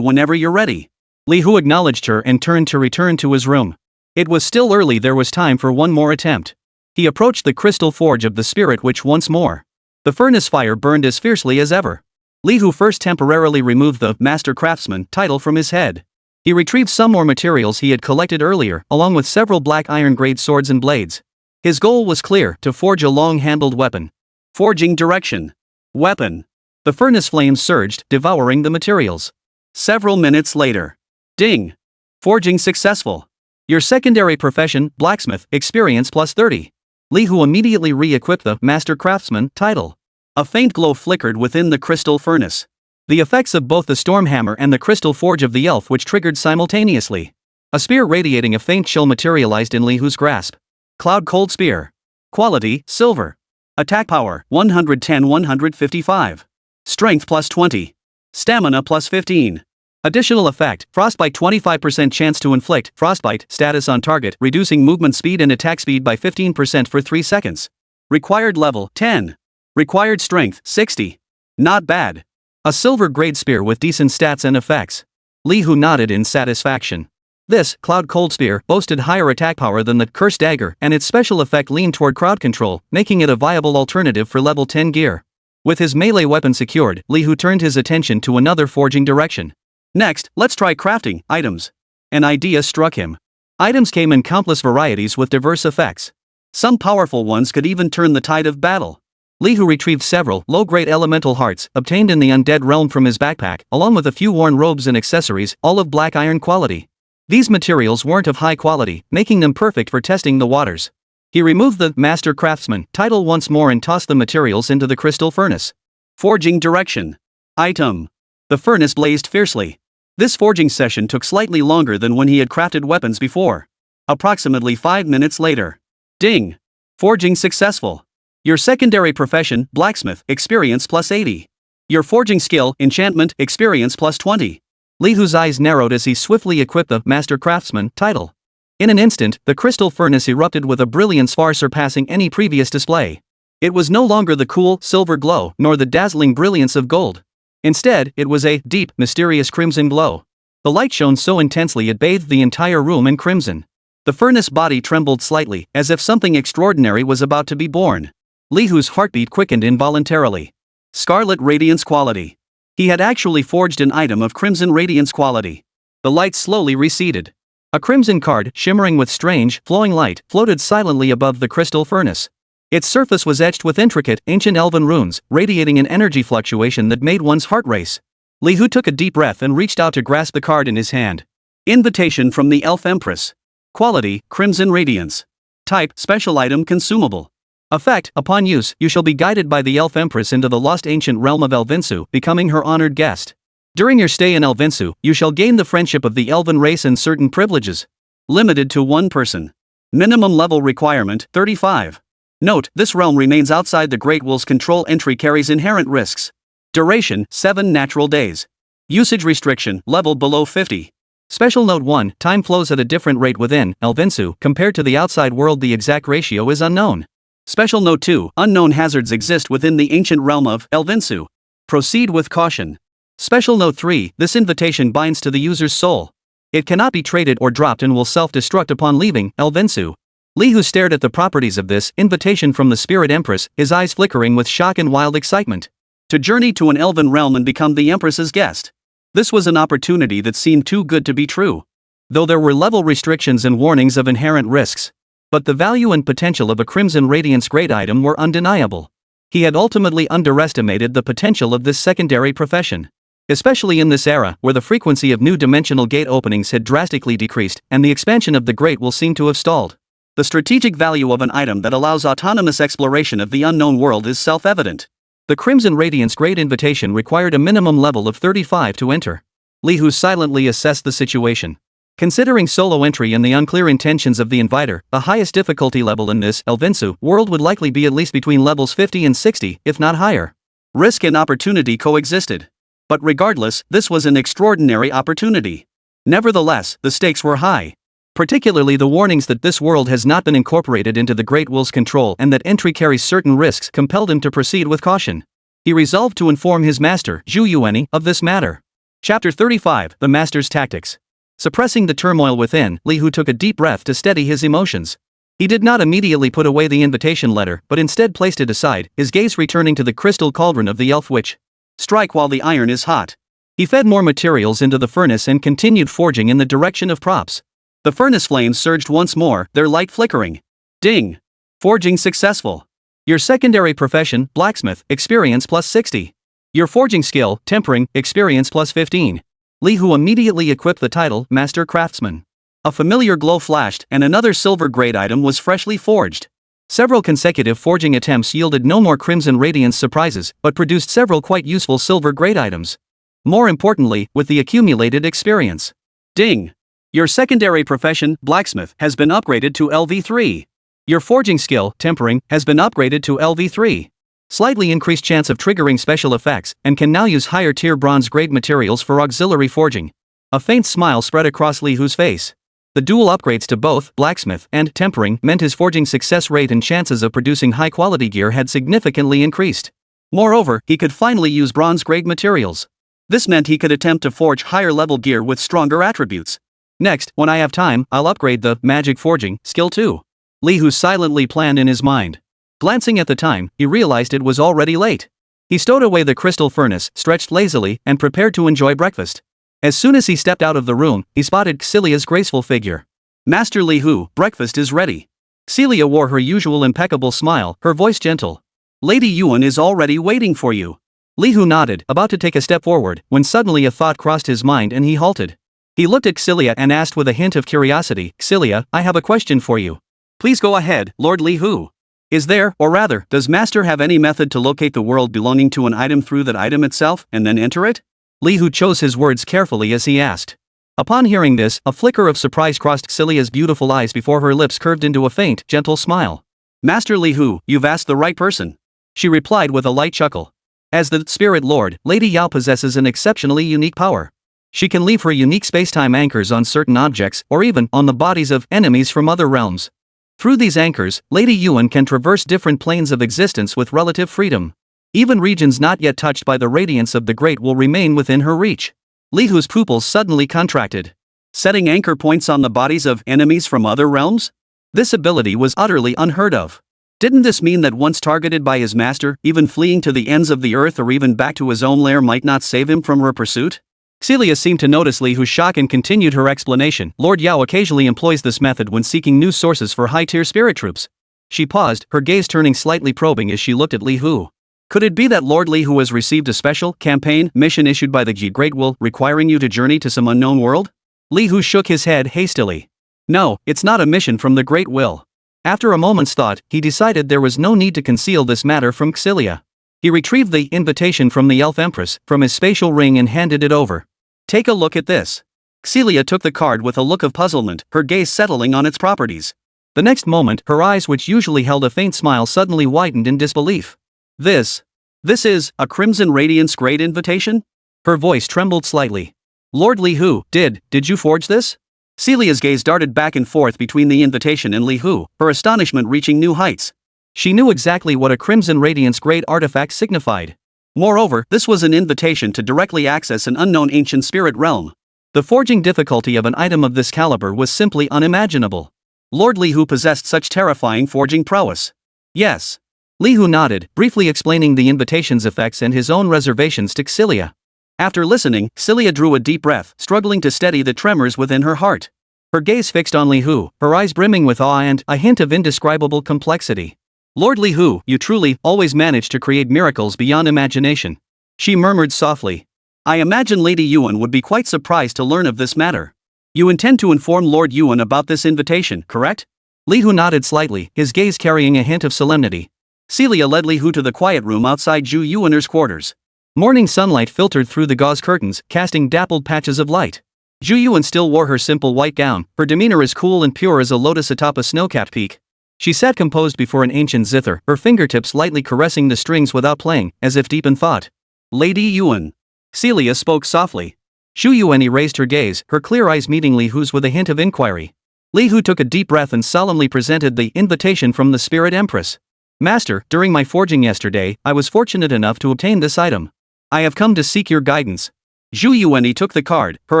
whenever you're ready. Li Hu acknowledged her and turned to return to his room. It was still early, there was time for one more attempt. He approached the crystal forge of the spirit witch once more. The furnace fire burned as fiercely as ever. Li Hu first temporarily removed the Master Craftsman title from his head. He retrieved some more materials he had collected earlier, along with several black iron-grade swords and blades. His goal was clear, to forge a long-handled weapon. Forging direction. Weapon. The furnace flames surged, devouring the materials. Several minutes later. Ding. Forging successful. Your secondary profession, blacksmith, experience plus 30. Li Hu immediately re-equipped the Master Craftsman title. A faint glow flickered within the crystal furnace. The effects of both the storm hammer and the crystal forge of the elf which triggered simultaneously. A spear radiating a faint chill materialized in Li Hu's grasp. Cloud Cold Spear. Quality, silver. Attack power, 110-155. Strength plus 20. Stamina plus 15. Additional effect, frostbite, 25% chance to inflict frostbite status on target, reducing movement speed and attack speed by 15% for 3 seconds. Required level, 10. Required strength, 60. Not bad. A silver grade spear with decent stats and effects. Li Hu nodded in satisfaction. This, Cloud Cold Spear, boasted higher attack power than the Curse Dagger, and its special effect leaned toward crowd control, making it a viable alternative for level 10 gear. With his melee weapon secured, Li Hu turned his attention to another forging direction. Next, let's try crafting items. An idea struck him. Items came in countless varieties with diverse effects. Some powerful ones could even turn the tide of battle. Li Hu retrieved several low-grade elemental hearts obtained in the undead realm from his backpack, along with a few worn robes and accessories, all of black iron quality. These materials weren't of high quality, making them perfect for testing the waters. He removed the Master Craftsman title once more and tossed the materials into the crystal furnace. Forging direction. Item. The furnace blazed fiercely. This forging session took slightly longer than when he had crafted weapons before. Approximately 5 minutes later. Ding. Forging successful. Your secondary profession, blacksmith, experience plus 80. Your forging skill, enchantment, experience plus 20. Li Hu's eyes narrowed as he swiftly equipped the Master Craftsman title. In an instant, the crystal furnace erupted with a brilliance far surpassing any previous display. It was no longer the cool, silver glow, nor the dazzling brilliance of gold. Instead, it was a deep, mysterious crimson glow. The light shone so intensely it bathed the entire room in crimson. The furnace body trembled slightly, as if something extraordinary was about to be born. Li Hu's heartbeat quickened involuntarily. Scarlet Radiance quality. He had actually forged an item of Crimson Radiance quality. The light slowly receded. A crimson card, shimmering with strange, flowing light, floated silently above the crystal furnace. Its surface was etched with intricate, ancient elven runes, radiating an energy fluctuation that made one's heart race. Li Hu took a deep breath and reached out to grasp the card in his hand. Invitation from the Elf Empress. Quality, Crimson Radiance. Type, Special Item Consumable. Effect, upon use, you shall be guided by the Elf Empress into the lost ancient realm of Elvinsu, becoming her honored guest. During your stay in Elvinsu, you shall gain the friendship of the elven race and certain privileges. Limited to 1 person. Minimum level requirement, 35. Note, this realm remains outside the Great Will's control. Entry carries inherent risks. Duration, 7 natural days. Usage restriction, level below 50. Special Note 1, time flows at a different rate within Elvinsu compared to the outside world. The exact ratio is unknown. Special Note 2, unknown hazards exist within the ancient realm of Elvinsu. Proceed with caution. Special Note 3, this invitation binds to the user's soul. It cannot be traded or dropped and will self-destruct upon leaving Elvinsu. Li Hu stared at the properties of this invitation from the Spirit Empress, his eyes flickering with shock and wild excitement. To journey to an elven realm and become the Empress's guest. This was an opportunity that seemed too good to be true. Though there were level restrictions and warnings of inherent risks. But the value and potential of a Crimson Radiance great item were undeniable. He had ultimately underestimated the potential of this secondary profession. Especially in this era, where the frequency of new dimensional gate openings had drastically decreased, and the expansion of the Great Will seemed to have stalled. The strategic value of an item that allows autonomous exploration of the unknown world is self-evident. The Crimson Radiance Great Invitation required a minimum level of 35 to enter. Li Hu silently assessed the situation. Considering solo entry and the unclear intentions of the inviter, the highest difficulty level in this Elvinsu world would likely be at least between levels 50 and 60, if not higher. Risk and opportunity coexisted. But regardless, this was an extraordinary opportunity. Nevertheless, the stakes were high. Particularly the warnings that this world has not been incorporated into the Great Will's control and that entry carries certain risks compelled him to proceed with caution. He resolved to inform his master, Zhu Yuanyi, of this matter. Chapter 35, The Master's Tactics. Suppressing the turmoil within, Li Hu took a deep breath to steady his emotions. He did not immediately put away the invitation letter, but instead placed it aside, his gaze returning to the crystal cauldron of the elf witch. Strike while the iron is hot. He fed more materials into the furnace and continued forging in the direction of props. The furnace flames surged once more, their light flickering. Ding! Forging successful. Your secondary profession, blacksmith, experience plus 60. Your forging skill, tempering, experience plus 15. Li Hu immediately equipped the title, Master Craftsman. A familiar glow flashed, and another silver grade item was freshly forged. Several consecutive forging attempts yielded no more Crimson Radiance surprises, but produced several quite useful silver grade items. More importantly, with the accumulated experience. Ding! Your secondary profession, blacksmith, has been upgraded to LV3. Your forging skill, tempering, has been upgraded to LV3. Slightly increased chance of triggering special effects, and can now use higher tier bronze grade materials for auxiliary forging. A faint smile spread across Li Hu's face. The dual upgrades to both blacksmith and tempering meant his forging success rate and chances of producing high quality gear had significantly increased. Moreover, he could finally use bronze grade materials. This meant he could attempt to forge higher level gear with stronger attributes. Next, when I have time, I'll upgrade the magic forging skill too. Li Hu silently planned in his mind. Glancing at the time, he realized it was already late. He stowed away the crystal furnace, stretched lazily, and prepared to enjoy breakfast. As soon as he stepped out of the room, he spotted Xilia's graceful figure. Master Li Hu, breakfast is ready. Xilia wore her usual impeccable smile, her voice gentle. Lady Yuan is already waiting for you. Li Hu nodded, about to take a step forward, when suddenly a thought crossed his mind and he halted. He looked at Xilia and asked with a hint of curiosity, Xilia, I have a question for you. Please go ahead, Lord Li Hu. Is there, or rather, does Master have any method to locate the world belonging to an item through that item itself, and then enter it? Li Hu chose his words carefully as he asked. Upon hearing this, a flicker of surprise crossed Xilia's beautiful eyes before her lips curved into a faint, gentle smile. Master Li Hu, you've asked the right person. She replied with a light chuckle. As the Spirit Lord, Lady Yao possesses an exceptionally unique power. She can leave her unique spacetime anchors on certain objects, or even on the bodies of enemies from other realms. Through these anchors, Lady Yuan can traverse different planes of existence with relative freedom. Even regions not yet touched by the radiance of the Great will remain within her reach. Li Hu's pupils suddenly contracted. Setting anchor points on the bodies of enemies from other realms? This ability was utterly unheard of. Didn't this mean that once targeted by his master, even fleeing to the ends of the earth or even back to his own lair might not save him from her pursuit? Xilia seemed to notice Li Hu's shock and continued her explanation. Lord Yao occasionally employs this method when seeking new sources for high-tier spirit troops. She paused, her gaze turning slightly probing as she looked at Li Hu. Could it be that Lord Li Hu has received a special campaign mission issued by the Great Will requiring you to journey to some unknown world? Li Hu shook his head hastily. No, it's not a mission from the Great Will. After a moment's thought, he decided there was no need to conceal this matter from Xilia. He retrieved the invitation from the Elf Empress from his spatial ring and handed it over. Take a look at this. Xilia took the card with a look of puzzlement, her gaze settling on its properties. The next moment, her eyes, which usually held a faint smile, suddenly widened in disbelief. This is a Crimson Radiance Great Invitation? Her voice trembled slightly. Lord Li Hu, did you forge this? Celia's gaze darted back and forth between the invitation and Li Hu, her astonishment reaching new heights. She knew exactly what a Crimson Radiance Great artifact signified. Moreover, this was an invitation to directly access an unknown ancient spirit realm. The forging difficulty of an item of this caliber was simply unimaginable. Lord Li Hu possessed such terrifying forging prowess. Yes. Li Hu nodded, briefly explaining the invitation's effects and his own reservations to Xilia. After listening, Xilia drew a deep breath, struggling to steady the tremors within her heart. Her gaze fixed on Li Hu, her eyes brimming with awe and a hint of indescribable complexity. Lord Li Hu, you truly always manage to create miracles beyond imagination. She murmured softly. I imagine Lady Yuan would be quite surprised to learn of this matter. You intend to inform Lord Yuan about this invitation, correct? Li Hu nodded slightly, his gaze carrying a hint of solemnity. Celia led Li Hu to the quiet room outside Zhu Yuaner's quarters. Morning sunlight filtered through the gauze curtains, casting dappled patches of light. Zhu Yuan still wore her simple white gown, her demeanor as cool and pure as a lotus atop a snow-capped peak. She sat composed before an ancient zither, her fingertips lightly caressing the strings without playing, as if deep in thought. Lady Yuan. Celia spoke softly. Zhu Yuan erased her gaze, her clear eyes meeting Li Hu's with a hint of inquiry. Li Hu took a deep breath and solemnly presented the invitation from the Spirit Empress. Master, during my forging yesterday, I was fortunate enough to obtain this item. I have come to seek your guidance. Zhu Yuan took the card, her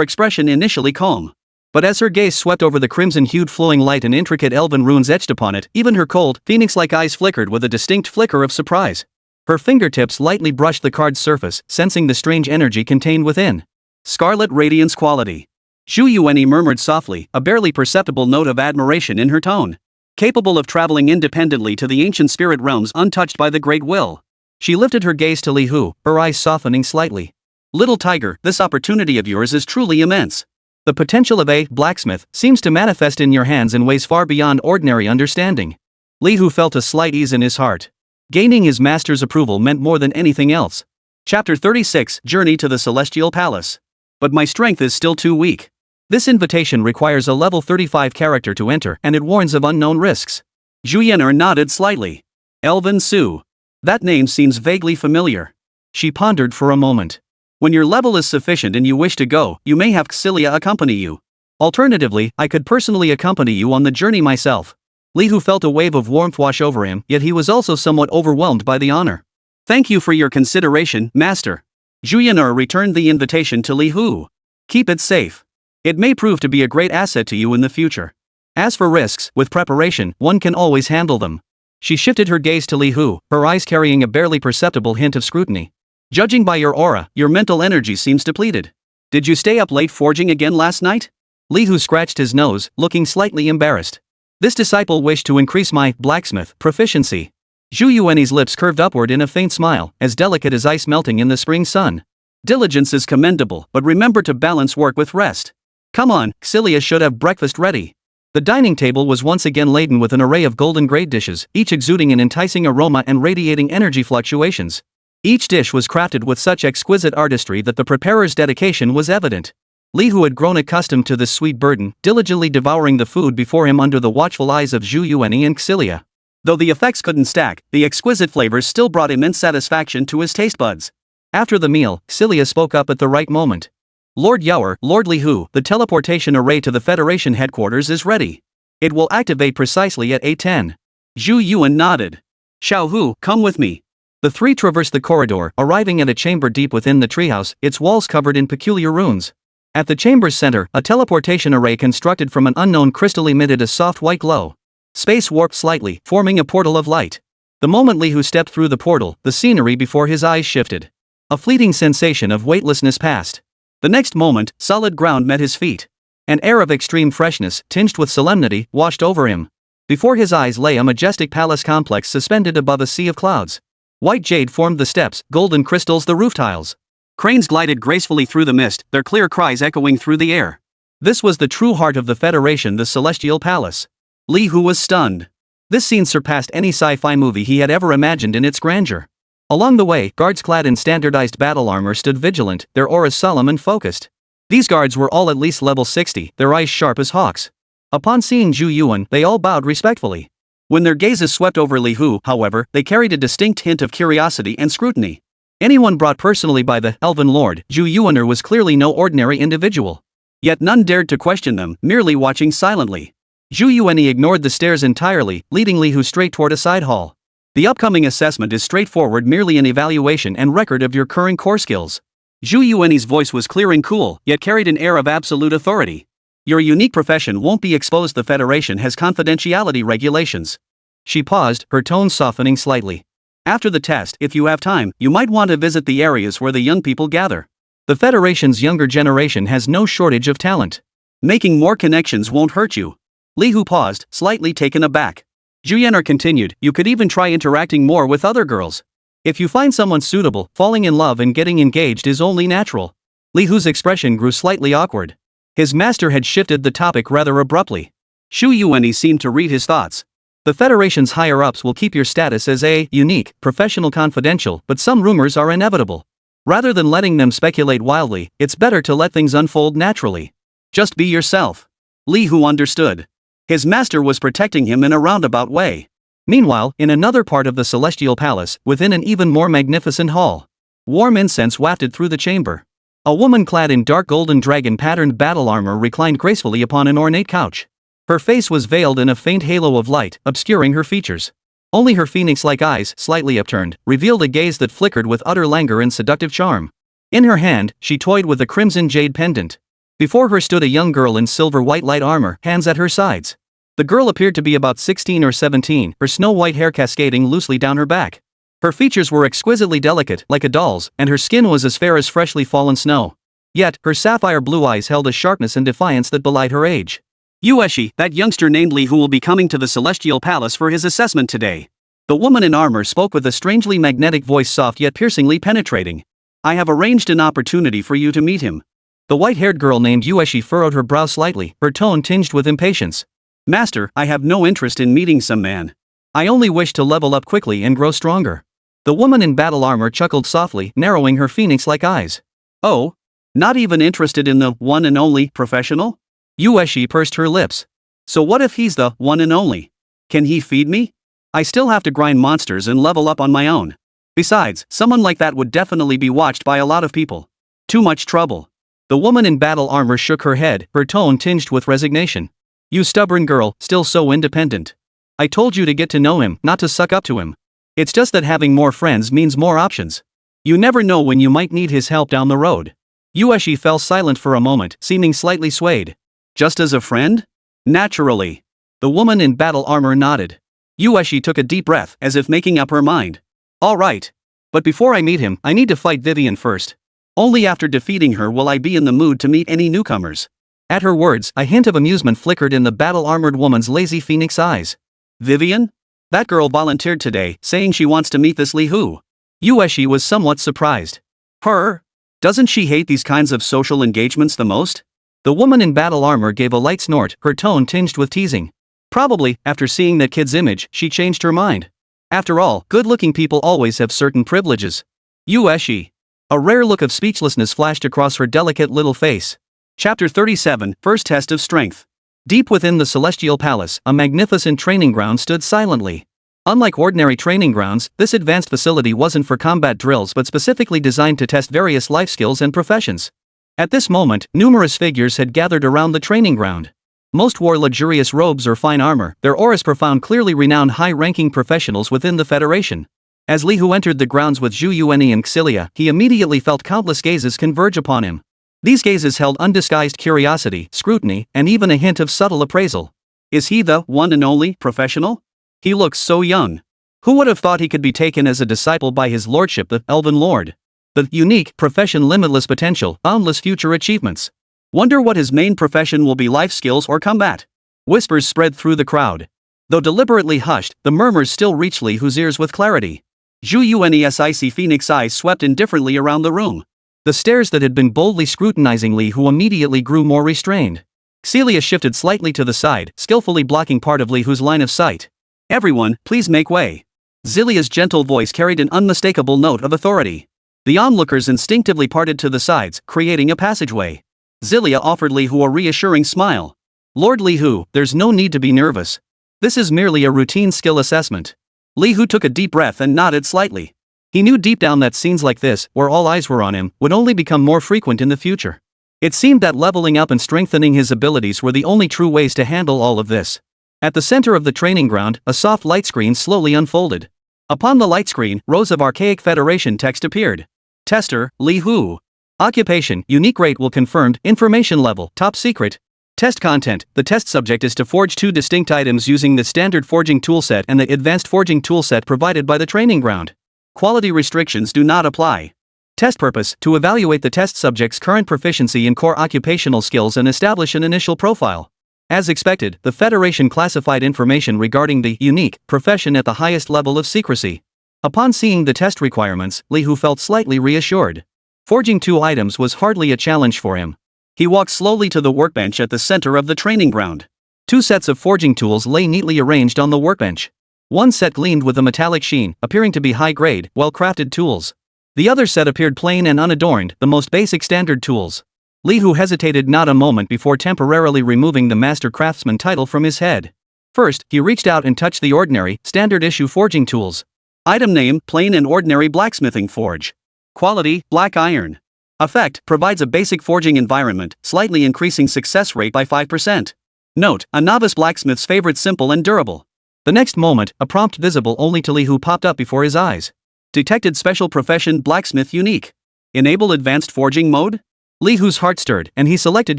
expression initially calm. But as her gaze swept over the crimson-hued flowing light and intricate elven runes etched upon it, even her cold, phoenix-like eyes flickered with a distinct flicker of surprise. Her fingertips lightly brushed the card's surface, sensing the strange energy contained within. Scarlet radiance quality. Zhu Yuan murmured softly, a barely perceptible note of admiration in her tone. Capable of traveling independently to the ancient spirit realms untouched by the Great Will. She lifted her gaze to Li Hu, her eyes softening slightly. Little tiger, this opportunity of yours is truly immense. The potential of a blacksmith seems to manifest in your hands in ways far beyond ordinary understanding. Li Hu felt a slight ease in his heart. Gaining his master's approval meant more than anything else. Chapter 36, Journey to the Celestial Palace. But my strength is still too weak. This invitation requires a level 35 character to enter, and it warns of unknown risks. Zhu Yener nodded slightly. Elven Su. That name seems vaguely familiar. She pondered for a moment. When your level is sufficient and you wish to go, you may have Xilia accompany you. Alternatively, I could personally accompany you on the journey myself. Li Hu felt a wave of warmth wash over him, yet he was also somewhat overwhelmed by the honor. Thank you for your consideration, Master. Zhu Yener returned the invitation to Li Hu. Keep it safe. It may prove to be a great asset to you in the future. As for risks, with preparation, one can always handle them. She shifted her gaze to Li Hu, her eyes carrying a barely perceptible hint of scrutiny. Judging by your aura, your mental energy seems depleted. Did you stay up late forging again last night? Li Hu scratched his nose, looking slightly embarrassed. This disciple wished to increase my blacksmith proficiency. Zhu Yuan's lips curved upward in a faint smile, as delicate as ice melting in the spring sun. Diligence is commendable, but remember to balance work with rest. Come on, Xilia should have breakfast ready. The dining table was once again laden with an array of golden grade dishes, each exuding an enticing aroma and radiating energy fluctuations. Each dish was crafted with such exquisite artistry that the preparer's dedication was evident. Li Hu had grown accustomed to this sweet burden, diligently devouring the food before him under the watchful eyes of Zhu Yuan and Xilia. Though the effects couldn't stack, the exquisite flavors still brought immense satisfaction to his taste buds. After the meal, Xilia spoke up at the right moment. Lord Yower, Lord Li Hu, the teleportation array to the Federation headquarters is ready. It will activate precisely at 8:10. Zhu Yuan nodded. Xiao Hu, come with me. The three traversed the corridor, arriving at a chamber deep within the treehouse, its walls covered in peculiar runes. At the chamber's center, a teleportation array constructed from an unknown crystal emitted a soft white glow. Space warped slightly, forming a portal of light. The moment Li Hu stepped through the portal, the scenery before his eyes shifted. A fleeting sensation of weightlessness passed. The next moment, solid ground met his feet. An air of extreme freshness, tinged with solemnity, washed over him. Before his eyes lay a majestic palace complex suspended above a sea of clouds. White jade formed the steps, golden crystals the roof tiles. Cranes glided gracefully through the mist, their clear cries echoing through the air. This was the true heart of the Federation, the Celestial Palace. Li Hu was stunned. This scene surpassed any sci-fi movie he had ever imagined in its grandeur. Along the way, guards clad in standardized battle armor stood vigilant, their auras solemn and focused. These guards were all at least level 60, their eyes sharp as hawks. Upon seeing Zhu Yuan, they all bowed respectfully. When their gazes swept over Li Hu, however, they carried a distinct hint of curiosity and scrutiny. Anyone brought personally by the Elven Lord, Zhu Yuaner was clearly no ordinary individual. Yet none dared to question them, merely watching silently. Zhu Yuan ignored the stares entirely, leading Li Hu straight toward a side hall. The upcoming assessment is straightforward, merely an evaluation and record of your current core skills. Zhu Yuan's voice was clear and cool, yet carried an air of absolute authority. Your unique profession won't be exposed. The Federation has confidentiality regulations. She paused, her tone softening slightly. After the test, if you have time, you might want to visit the areas where the young people gather. The Federation's younger generation has no shortage of talent. Making more connections won't hurt you. Li Hu paused, slightly taken aback. Zhu Yuaner continued, you could even try interacting more with other girls. If you find someone suitable, falling in love and getting engaged is only natural. Li Hu's expression grew slightly awkward. His master had shifted the topic rather abruptly. Zhu Yuan seemed to read his thoughts. The Federation's higher-ups will keep your status as a unique, professional confidential, but some rumors are inevitable. Rather than letting them speculate wildly, it's better to let things unfold naturally. Just be yourself. Li Hu understood. His master was protecting him in a roundabout way. Meanwhile, in another part of the Celestial Palace, within an even more magnificent hall, warm incense wafted through the chamber. A woman clad in dark golden dragon-patterned battle armor reclined gracefully upon an ornate couch. Her face was veiled in a faint halo of light, obscuring her features. Only her phoenix-like eyes, slightly upturned, revealed a gaze that flickered with utter languor and seductive charm. In her hand, she toyed with a crimson jade pendant. Before her stood a young girl in silver-white light armor, hands at her sides. The girl appeared to be about 16 or 17, her snow-white hair cascading loosely down her back. Her features were exquisitely delicate, like a doll's, and her skin was as fair as freshly fallen snow. Yet, her sapphire blue eyes held a sharpness and defiance that belied her age. Yueshi, that youngster named Li Hu will be coming to the Celestial Palace for his assessment today. The woman in armor spoke with a strangely magnetic voice, soft yet piercingly penetrating. I have arranged an opportunity for you to meet him. The white-haired girl named Yueshi furrowed her brow slightly, her tone tinged with impatience. Master, I have no interest in meeting some man. I only wish to level up quickly and grow stronger. The woman in battle armor chuckled softly, narrowing her phoenix-like eyes. Oh? Not even interested in the one and only professional? Yueshi pursed her lips. So what if he's the one and only? Can he feed me? I still have to grind monsters and level up on my own. Besides, someone like that would definitely be watched by a lot of people. Too much trouble. The woman in battle armor shook her head, her tone tinged with resignation. You stubborn girl, still so independent. I told you to get to know him, not to suck up to him. It's just that having more friends means more options. You never know when you might need his help down the road. Yueshi fell silent for a moment, seeming slightly swayed. Just as a friend? Naturally. The woman in battle armor nodded. Yueshi took a deep breath, as if making up her mind. All right. But before I meet him, I need to fight Vivian first. Only after defeating her will I be in the mood to meet any newcomers. At her words, a hint of amusement flickered in the battle-armored woman's lazy phoenix eyes. Vivian? That girl volunteered today, saying she wants to meet this Li Hu. Yueshi was somewhat surprised. Her? Doesn't she hate these kinds of social engagements the most? The woman in battle armor gave a light snort, her tone tinged with teasing. Probably, after seeing that kid's image, she changed her mind. After all, good-looking people always have certain privileges. Yueshi. A rare look of speechlessness flashed across her delicate little face. Chapter 37, First Test of Strength. Deep within the Celestial Palace, a magnificent training ground stood silently. Unlike ordinary training grounds, this advanced facility wasn't for combat drills but specifically designed to test various life skills and professions. At this moment, numerous figures had gathered around the training ground. Most wore luxurious robes or fine armor, their auras profound clearly renowned high-ranking professionals within the Federation. As Li Hu entered the grounds with Zhu Yuanyi and Xilia, he immediately felt countless gazes converge upon him. These gazes held undisguised curiosity, scrutiny, and even a hint of subtle appraisal. Is he the one and only professional? He looks so young. Who would have thought he could be taken as a disciple by his lordship, the Elven Lord? The unique profession, limitless potential, boundless future achievements. Wonder what his main profession will be, life skills or combat? Whispers spread through the crowd. Though deliberately hushed, the murmurs still reached Li Hu's ears with clarity. Zhu Yuanyi's icy phoenix eyes swept indifferently around the room. The stares that had been boldly scrutinizing Li Hu immediately grew more restrained. Xilia shifted slightly to the side, skillfully blocking part of Li Hu's line of sight. Everyone, please make way. Xilia's gentle voice carried an unmistakable note of authority. The onlookers instinctively parted to the sides, creating a passageway. Xilia offered Li Hu a reassuring smile. Lord Li Hu, there's no need to be nervous. This is merely a routine skill assessment. Li Hu took a deep breath and nodded slightly. He knew deep down that scenes like this, where all eyes were on him, would only become more frequent in the future. It seemed that leveling up and strengthening his abilities were the only true ways to handle all of this. At the center of the training ground, a soft light screen slowly unfolded. Upon the light screen, rows of archaic Federation text appeared. Tester, Li Hu. Occupation, unique rate will confirmed, information level, top secret. Test content, the test subject is to forge 2 distinct items using the standard forging toolset and the advanced forging toolset provided by the training ground. Quality restrictions do not apply. Test purpose, to evaluate the test subject's current proficiency in core occupational skills and establish an initial profile. As expected, the Federation classified information regarding the unique profession at the highest level of secrecy. Upon seeing the test requirements, Li Hu felt slightly reassured. Forging 2 items was hardly a challenge for him. He walked slowly to the workbench at the center of the training ground. 2 sets of forging tools lay neatly arranged on the workbench. One set gleamed with a metallic sheen, appearing to be high-grade, well-crafted tools. The other set appeared plain and unadorned, the most basic standard tools. Li Hu hesitated not a moment before temporarily removing the Master Craftsman title from his head. First, he reached out and touched the ordinary, standard-issue forging tools. Item name, plain and ordinary blacksmithing forge. Quality, black iron. Effect, provides a basic forging environment, slightly increasing success rate by 5%. Note, a novice blacksmith's favorite, simple and durable. The next moment, a prompt visible only to Li Hu popped up before his eyes. Detected special profession, blacksmith unique. Enable advanced forging mode? Li Hu's heart stirred, and he selected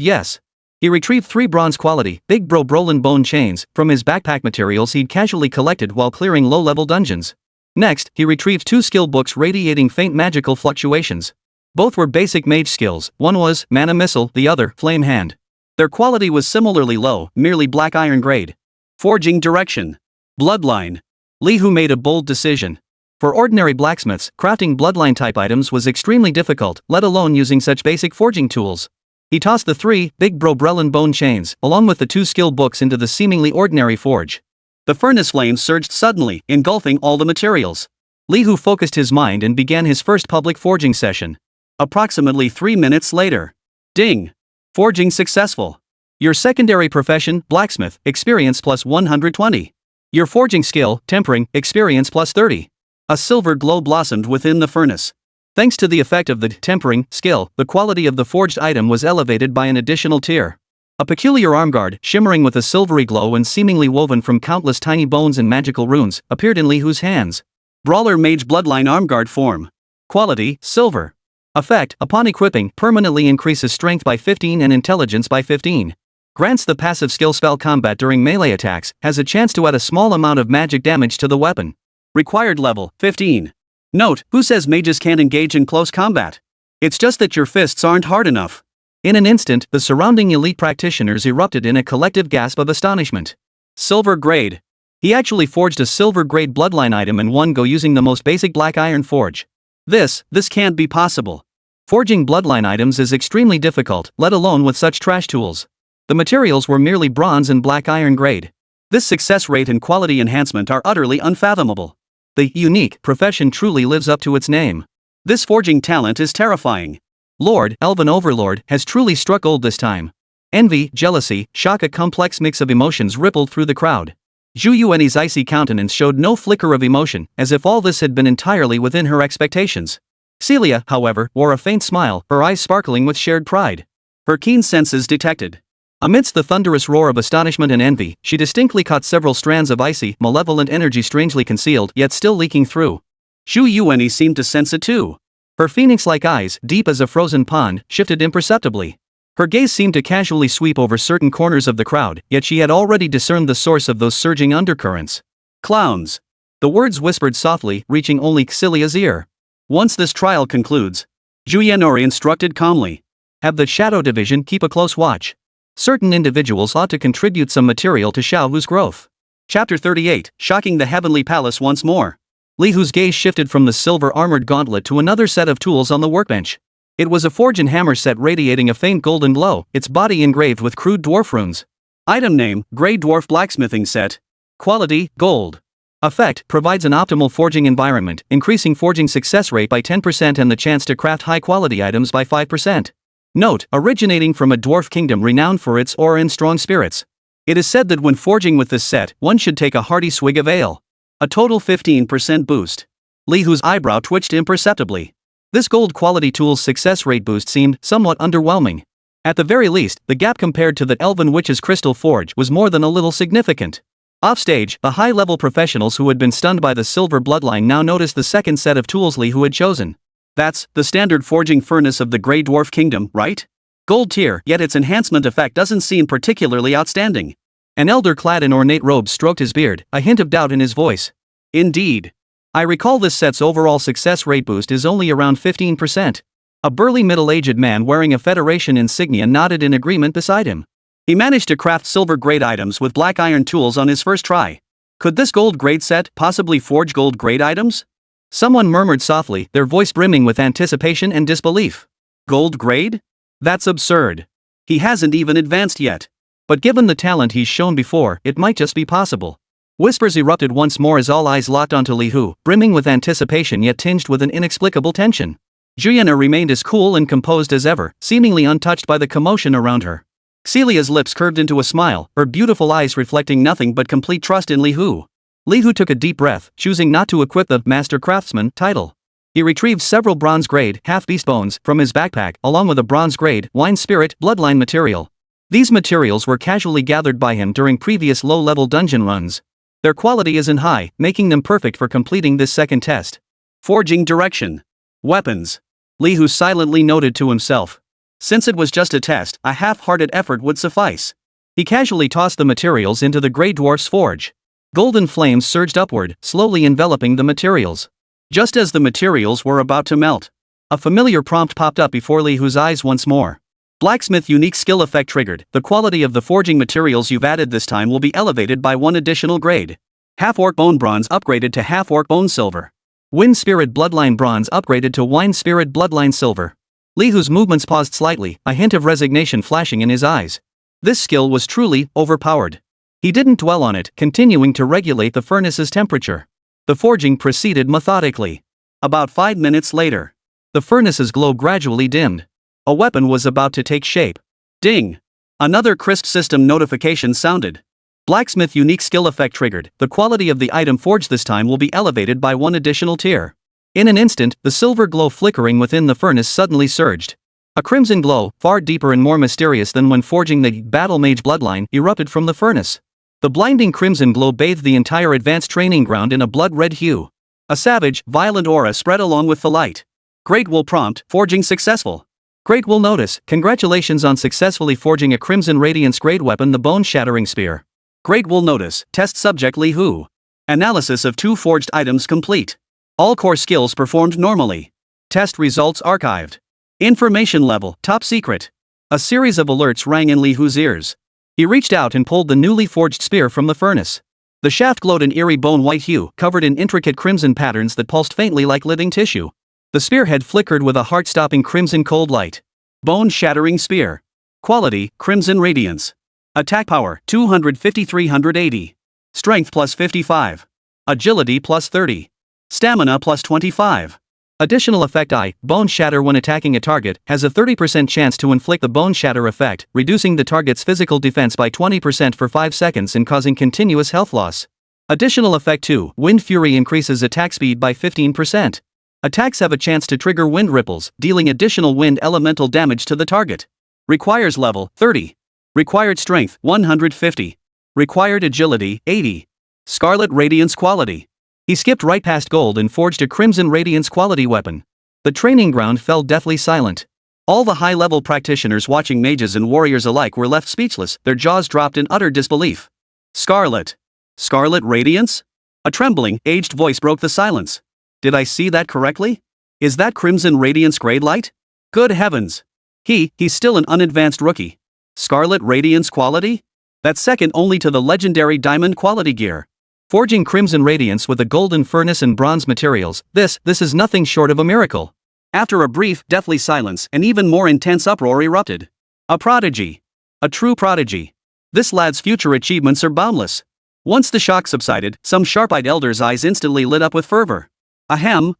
yes. He retrieved 3 bronze quality, big Brolin bone chains, from his backpack materials he'd casually collected while clearing low-level dungeons. Next, he retrieved 2 skill books radiating faint magical fluctuations. Both were basic mage skills, one was mana missile, the other flame hand. Their quality was similarly low, merely black iron grade. Forging direction. Bloodline. Li Hu made a bold decision. For ordinary blacksmiths, crafting bloodline-type items was extremely difficult, let alone using such basic forging tools. He tossed the 3 big Brolin bone chains, along with the 2 skill books, into the seemingly ordinary forge. The furnace flames surged suddenly, engulfing all the materials. Li Hu focused his mind and began his first public forging session. Approximately 3 minutes later. Ding! Forging successful. Your secondary profession, blacksmith, experience plus 120. Your forging skill, tempering, experience plus 30. A silver glow blossomed within the furnace. Thanks to the effect of the tempering skill, the quality of the forged item was elevated by an additional tier. A peculiar armguard, shimmering with a silvery glow and seemingly woven from countless tiny bones and magical runes, appeared in Li Hu's hands. Brawler Mage Bloodline Armguard form. Quality, silver. Effect, upon equipping, permanently increases strength by 15 and intelligence by 15. Grants the passive skill spell combat during melee attacks, has a chance to add a small amount of magic damage to the weapon. Required level, 15. Note, who says mages can't engage in close combat? It's just that your fists aren't hard enough. In an instant, the surrounding elite practitioners erupted in a collective gasp of astonishment. Silver grade. He actually forged a silver grade bloodline item in one go using the most basic black iron forge. This can't be possible. Forging bloodline items is extremely difficult, let alone with such trash tools. The materials were merely bronze and black iron grade. This success rate and quality enhancement are utterly unfathomable. The unique profession truly lives up to its name. This forging talent is terrifying. Lord, Elven Overlord, has truly struck gold this time. Envy, jealousy, shock, a complex mix of emotions rippled through the crowd. Zhu Yuan's icy countenance showed no flicker of emotion, as if all this had been entirely within her expectations. Celia, however, wore a faint smile, her eyes sparkling with shared pride. Her keen senses detected. Amidst the thunderous roar of astonishment and envy, she distinctly caught several strands of icy, malevolent energy strangely concealed yet still leaking through. Zhu Yuan seemed to sense it too. Her phoenix-like eyes, deep as a frozen pond, shifted imperceptibly. Her gaze seemed to casually sweep over certain corners of the crowd, yet she had already discerned the source of those surging undercurrents. Clowns. The words whispered softly, reaching only Celia's ear. Once this trial concludes, Zhu Yanori instructed calmly, have the Shadow Division keep a close watch. Certain individuals ought to contribute some material to Xiaohu's growth. Chapter 38, Shocking the Heavenly Palace once more. Li Hu's gaze shifted from the silver-armored gauntlet to another set of tools on the workbench. It was a forge and hammer set radiating a faint golden glow, its body engraved with crude dwarf runes. Item name, Grey Dwarf Blacksmithing Set. Quality, Gold. Effect, provides an optimal forging environment, increasing forging success rate by 10% and the chance to craft high-quality items by 5%. Note, originating from a dwarf kingdom renowned for its aura and strong spirits. It is said that when forging with this set, one should take a hearty swig of ale. A total 15% boost. Li Hu's eyebrow twitched imperceptibly. This gold quality tool's success rate boost seemed somewhat underwhelming. At the very least, the gap compared to the Elven Witch's crystal forge was more than a little significant. Offstage, the high-level professionals who had been stunned by the silver bloodline now noticed the second set of tools Li Hu had chosen. That's the standard forging furnace of the Grey Dwarf Kingdom, right? Gold tier, yet its enhancement effect doesn't seem particularly outstanding. An elder clad in ornate robes stroked his beard, a hint of doubt in his voice. Indeed. I recall this set's overall success rate boost is only around 15%. A burly middle-aged man wearing a Federation insignia nodded in agreement beside him. He managed to craft silver-grade items with black iron tools on his first try. Could this gold-grade set possibly forge gold-grade items? Someone murmured softly, their voice brimming with anticipation and disbelief. Gold-grade? That's absurd. He hasn't even advanced yet. But given the talent he's shown before, it might just be possible. Whispers erupted once more as all eyes locked onto Li Hu, brimming with anticipation yet tinged with an inexplicable tension. Zhu Yana remained as cool and composed as ever, seemingly untouched by the commotion around her. Celia's lips curved into a smile, her beautiful eyes reflecting nothing but complete trust in Li Hu. Li Hu took a deep breath, choosing not to equip the Master Craftsman title. He retrieved several bronze-grade, half-beast bones from his backpack, along with a bronze-grade, wine spirit, bloodline material. These materials were casually gathered by him during previous low-level dungeon runs. Their quality isn't high, making them perfect for completing this second test. Forging direction. Weapons. Li Hu silently noted to himself. Since it was just a test, a half-hearted effort would suffice. He casually tossed the materials into the Grey Dwarf's forge. Golden flames surged upward, slowly enveloping the materials. Just as the materials were about to melt, a familiar prompt popped up before Li Hu's eyes once more. Blacksmith unique skill effect triggered. The quality of the forging materials you've added this time will be elevated by 1 additional grade. Half-orc bone bronze upgraded to half-orc bone silver. Wind spirit bloodline bronze upgraded to wine spirit bloodline silver. Li Hu's movements paused slightly, a hint of resignation flashing in his eyes. This skill was truly overpowered. He didn't dwell on it, continuing to regulate the furnace's temperature. The forging proceeded methodically. About 5 minutes later, the furnace's glow gradually dimmed. A weapon was about to take shape. Ding! Another crisp system notification sounded. Blacksmith unique skill effect triggered. The quality of the item forged this time will be elevated by 1 additional tier. In an instant, the silver glow flickering within the furnace suddenly surged. A crimson glow, far deeper and more mysterious than when forging the Battle Mage bloodline, erupted from the furnace. The blinding crimson glow bathed the entire advanced training ground in a blood-red hue. A savage, violent aura spread along with the light. Great will prompt, forging successful. Great will notice, congratulations on successfully forging a Crimson Radiance grade weapon, the Bone Shattering Spear. Great will notice, test subject Li Hu. Analysis of 2 forged items complete. All core skills performed normally. Test results archived. Information level, top secret. A series of alerts rang in Li Hu's ears. He reached out and pulled the newly forged spear from the furnace. The shaft glowed an eerie bone-white hue, covered in intricate crimson patterns that pulsed faintly like living tissue. The spearhead flickered with a heart-stopping crimson cold light. Bone Shattering Spear. Quality, Crimson Radiance. Attack power, 250-380. Strength plus 55. Agility plus 30. Stamina plus 25. Additional effect I, Bone Shatter. When attacking a target, has a 30% chance to inflict the Bone Shatter effect, reducing the target's physical defense by 20% for 5 seconds and causing continuous health loss. Additional effect 2, Wind Fury increases attack speed by 15%. Attacks have a chance to trigger wind ripples, dealing additional wind elemental damage to the target. Requires level 30. Required strength 150. Required agility 80. Scarlet Radiance quality. He skipped right past gold and forged a Crimson Radiance quality weapon. The training ground fell deathly silent. All the high-level practitioners watching mages and warriors alike were left speechless, their jaws dropped in utter disbelief. Scarlet. Scarlet Radiance? A trembling, aged voice broke the silence. Did I see that correctly? Is that Crimson Radiance grade light? Good heavens. He's still an unadvanced rookie. Scarlet Radiance quality? That's second only to the legendary Diamond quality gear. Forging Crimson Radiance with a golden furnace and bronze materials, this is nothing short of a miracle. After a brief, deathly silence, an even more intense uproar erupted. A prodigy. A true prodigy. This lad's future achievements are boundless. Once the shock subsided, some sharp-eyed elder's eyes instantly lit up with fervor. Ahem,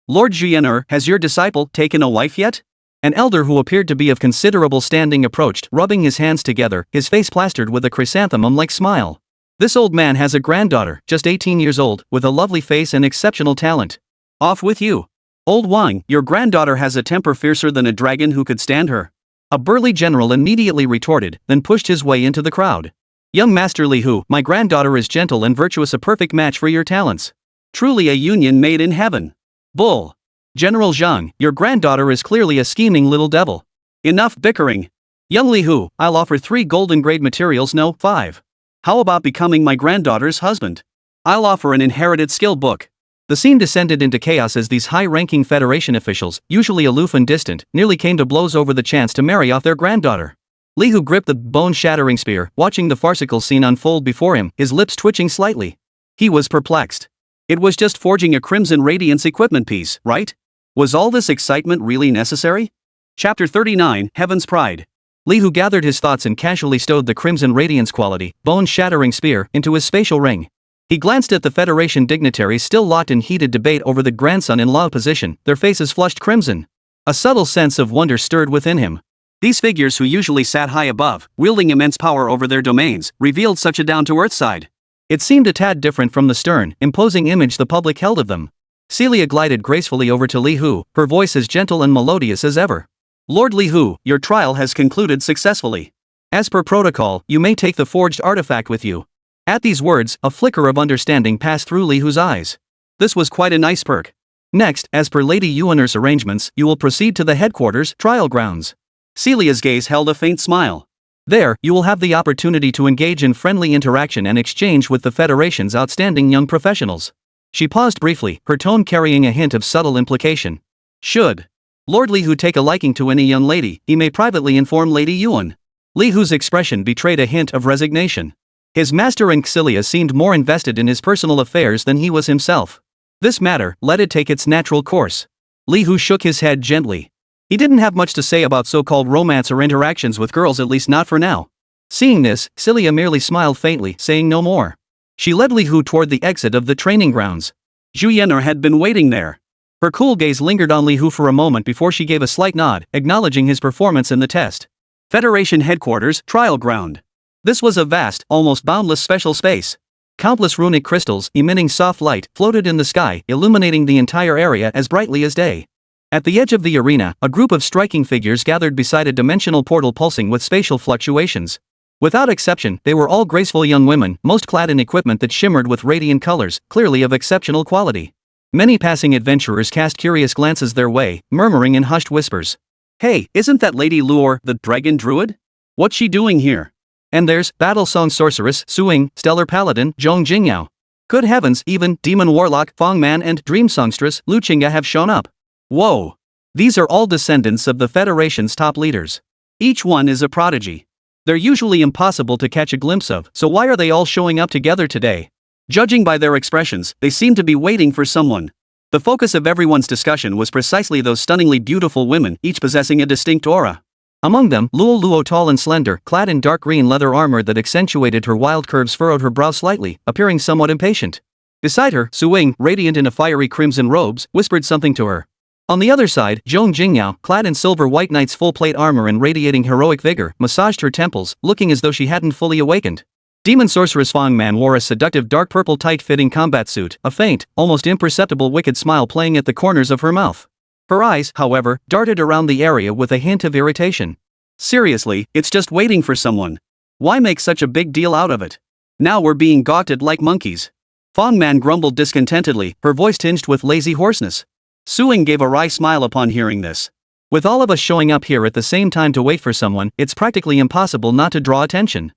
Lord Juyener, has your disciple taken a wife yet? An elder who appeared to be of considerable standing approached, rubbing his hands together, his face plastered with a chrysanthemum-like smile. This old man has a granddaughter, just 18 years old, with a lovely face and exceptional talent. Off with you. Old Wang, your granddaughter has a temper fiercer than a dragon. Who could stand her? A burly general immediately retorted, then pushed his way into the crowd. Young Master Li Hu, my granddaughter is gentle and virtuous, a perfect match for your talents. Truly a union made in heaven. Bull. General Zhang, your granddaughter is clearly a scheming little devil. Enough bickering. Young Li Hu, I'll offer 3 golden grade materials, no, 5. How about becoming my granddaughter's husband? I'll offer an inherited skill book. The scene descended into chaos as these high-ranking Federation officials, usually aloof and distant, nearly came to blows over the chance to marry off their granddaughter. Li Hu gripped the bone-shattering spear, watching the farcical scene unfold before him, his lips twitching slightly. He was perplexed. It was just forging a Crimson Radiance equipment piece, right? Was all this excitement really necessary? Chapter 39, Heaven's Pride. Li Hu gathered his thoughts and casually stowed the Crimson Radiance quality, bone-shattering spear, into his spatial ring. He glanced at the Federation dignitaries still locked in heated debate over the grandson-in-law position, their faces flushed crimson. A subtle sense of wonder stirred within him. These figures, who usually sat high above, wielding immense power over their domains, revealed such a down-to-earth side. It seemed a tad different from the stern, imposing image the public held of them. Celia glided gracefully over to Li Hu, her voice as gentle and melodious as ever. Lord Li Hu, your trial has concluded successfully. As per protocol, you may take the forged artifact with you. At these words, a flicker of understanding passed through Li Hu's eyes. This was quite a nice perk. Next, as per Lady Yuaner's arrangements, you will proceed to the headquarters, trial grounds. Celia's gaze held a faint smile. There, you will have the opportunity to engage in friendly interaction and exchange with the Federation's outstanding young professionals. She paused briefly, her tone carrying a hint of subtle implication. Should Lord Li Hu take a liking to any young lady, he may privately inform Lady Yuan. Li Hu's expression betrayed a hint of resignation. His master and Celia seemed more invested in his personal affairs than he was himself. This matter, let it take its natural course. Li Hu shook his head gently. He didn't have much to say about so-called romance or interactions with girls, at least not for now. Seeing this, Celia merely smiled faintly, saying no more. She led Li Hu toward the exit of the training grounds. Zhu Yener had been waiting there. Her cool gaze lingered on Li Hu for a moment before she gave a slight nod, acknowledging his performance in the test. Federation headquarters, trial ground. This was a vast, almost boundless special space. Countless runic crystals, emitting soft light, floated in the sky, illuminating the entire area as brightly as day. At the edge of the arena, a group of striking figures gathered beside a dimensional portal pulsing with spatial fluctuations. Without exception, they were all graceful young women, most clad in equipment that shimmered with radiant colors, clearly of exceptional quality. Many passing adventurers cast curious glances their way, murmuring in hushed whispers. Hey, isn't that Lady Luor, the dragon druid? What's she doing here? And there's Battle Song Sorceress, Suing, Stellar Paladin, Zhong Jingyao. Good heavens, even Demon Warlock, Fong Man and Dream Songstress, Lu Qingga have shown up. Whoa! These are all descendants of the Federation's top leaders. Each one is a prodigy. They're usually impossible to catch a glimpse of, so why are they all showing up together today? Judging by their expressions, they seem to be waiting for someone. The focus of everyone's discussion was precisely those stunningly beautiful women, each possessing a distinct aura. Among them, Luo, tall and slender, clad in dark green leather armor that accentuated her wild curves, furrowed her brow slightly, appearing somewhat impatient. Beside her, Suing, radiant in a fiery crimson robes, whispered something to her. On the other side, Zhong Jingyao, clad in silver white knight's full plate armor and radiating heroic vigor, massaged her temples, looking as though she hadn't fully awakened. Demon sorceress Fong Man wore a seductive dark purple tight-fitting combat suit, a faint, almost imperceptible wicked smile playing at the corners of her mouth. Her eyes, however, darted around the area with a hint of irritation. Seriously, it's just waiting for someone. Why make such a big deal out of it? Now we're being gawked at like monkeys. Fong Man grumbled discontentedly, her voice tinged with lazy hoarseness. Suing gave a wry smile upon hearing this. With all of us showing up here at the same time to wait for someone, it's practically impossible not to draw attention.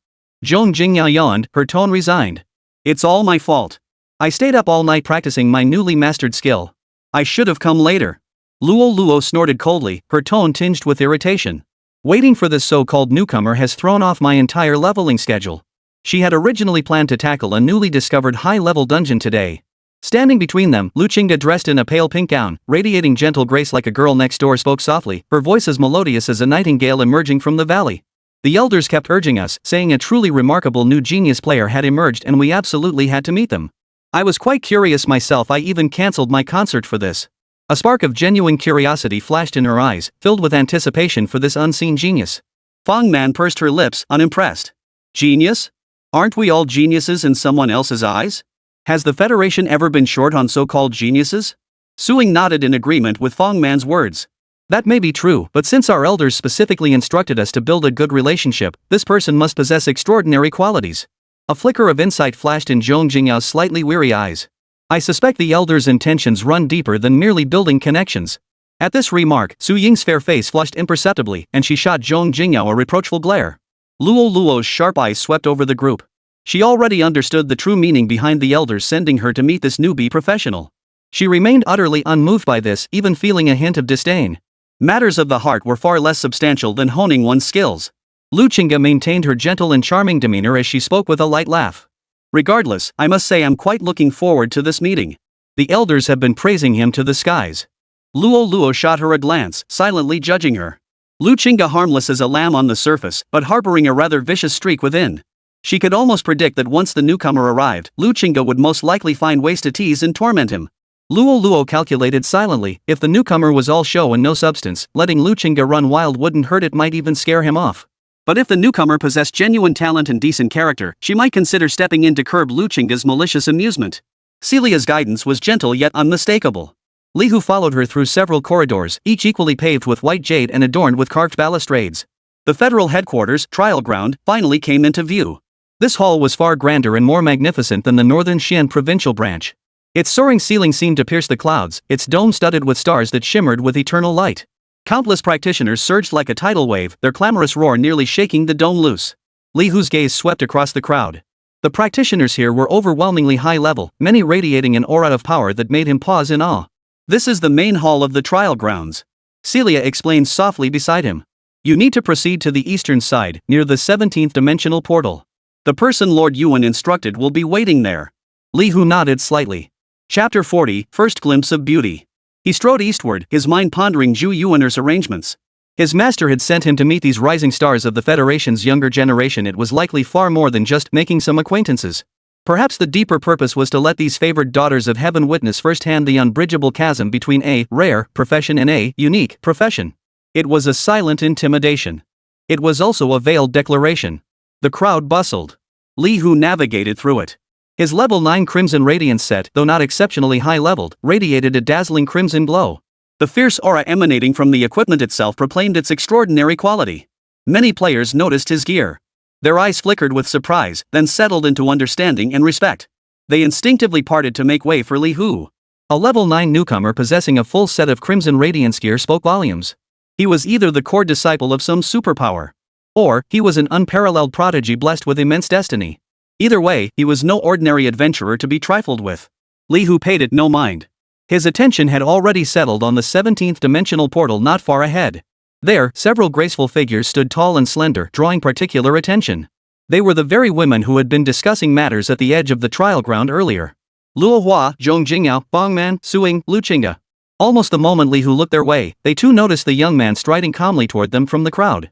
Zhong Jingyao yawned, her tone resigned. It's all my fault. I stayed up all night practicing my newly mastered skill. I should have come later. Luo snorted coldly, her tone tinged with irritation. Waiting for this so-called newcomer has thrown off my entire leveling schedule. She had originally planned to tackle a newly discovered high-level dungeon today. Standing between them, Lu Qingga, dressed in a pale pink gown, radiating gentle grace like a girl next door, spoke softly, her voice as melodious as a nightingale emerging from the valley. The elders kept urging us, saying a truly remarkable new genius player had emerged and we absolutely had to meet them. I was quite curious myself. I even cancelled my concert for this. A spark of genuine curiosity flashed in her eyes, filled with anticipation for this unseen genius. Fong Man pursed her lips, unimpressed. Genius? Aren't we all geniuses in someone else's eyes? Has the Federation ever been short on so-called geniuses? Suing nodded in agreement with Fong Man's words. That may be true, but since our elders specifically instructed us to build a good relationship, this person must possess extraordinary qualities. A flicker of insight flashed in Zhong Jingyao's slightly weary eyes. I suspect the elders' intentions run deeper than merely building connections. At this remark, Su Ying's fair face flushed imperceptibly, and she shot Zhong Jingyao a reproachful glare. Luo's sharp eyes swept over the group. She already understood the true meaning behind the elders sending her to meet this newbie professional. She remained utterly unmoved by this, even feeling a hint of disdain. Matters of the heart were far less substantial than honing one's skills. Lu Qingga maintained her gentle and charming demeanor as she spoke with a light laugh. Regardless, I must say I'm quite looking forward to this meeting. The elders have been praising him to the skies. Luo shot her a glance, silently judging her. Lu Qingga harmless as a lamb on the surface, but harboring a rather vicious streak within. She could almost predict that once the newcomer arrived, Lu Qingga would most likely find ways to tease and torment him. Luo calculated silently, if the newcomer was all show and no substance, letting Lu Qingga run wild wouldn't hurt, it might even scare him off. But if the newcomer possessed genuine talent and decent character, she might consider stepping in to curb Lu Qingga's malicious amusement. Celia's guidance was gentle yet unmistakable. Li Hu followed her through several corridors, each equally paved with white jade and adorned with carved balustrades. The federal headquarters, trial ground, finally came into view. This hall was far grander and more magnificent than the northern Xian provincial branch. Its soaring ceiling seemed to pierce the clouds, its dome studded with stars that shimmered with eternal light. Countless practitioners surged like a tidal wave, their clamorous roar nearly shaking the dome loose. Li Hu's gaze swept across the crowd. The practitioners here were overwhelmingly high level, many radiating an aura of power that made him pause in awe. This is the main hall of the trial grounds. Celia explained softly beside him. You need to proceed to the eastern side, near the 17th dimensional portal. The person Lord Yuan instructed will be waiting there. Li Hu nodded slightly. Chapter 40, First Glimpse of Beauty. He strode eastward, his mind pondering Zhu Yuaner's arrangements. His master had sent him to meet these rising stars of the Federation's younger generation. It was likely far more than just making some acquaintances. Perhaps the deeper purpose was to let these favored daughters of heaven witness firsthand the unbridgeable chasm between a rare profession and a unique profession. It was a silent intimidation. It was also a veiled declaration. The crowd bustled. Li Hu navigated through it. His level 9 crimson radiance set, though not exceptionally high-leveled, radiated a dazzling crimson glow. The fierce aura emanating from the equipment itself proclaimed its extraordinary quality. Many players noticed his gear. Their eyes flickered with surprise, then settled into understanding and respect. They instinctively parted to make way for Li Hu. A level 9 newcomer possessing a full set of Crimson Radiance gear spoke volumes. He was either the core disciple of some superpower, or he was an unparalleled prodigy blessed with immense destiny. Either way, he was no ordinary adventurer to be trifled with. Li Hu paid it no mind. His attention had already settled on the 17th dimensional portal not far ahead. There, several graceful figures stood tall and slender, drawing particular attention. They were the very women who had been discussing matters at the edge of the trial ground earlier. Luo Hua, Zhong Jingyao, Bongman, Suing, Lu Qingge. Almost the moment Li Hu looked their way, they too noticed the young man striding calmly toward them from the crowd.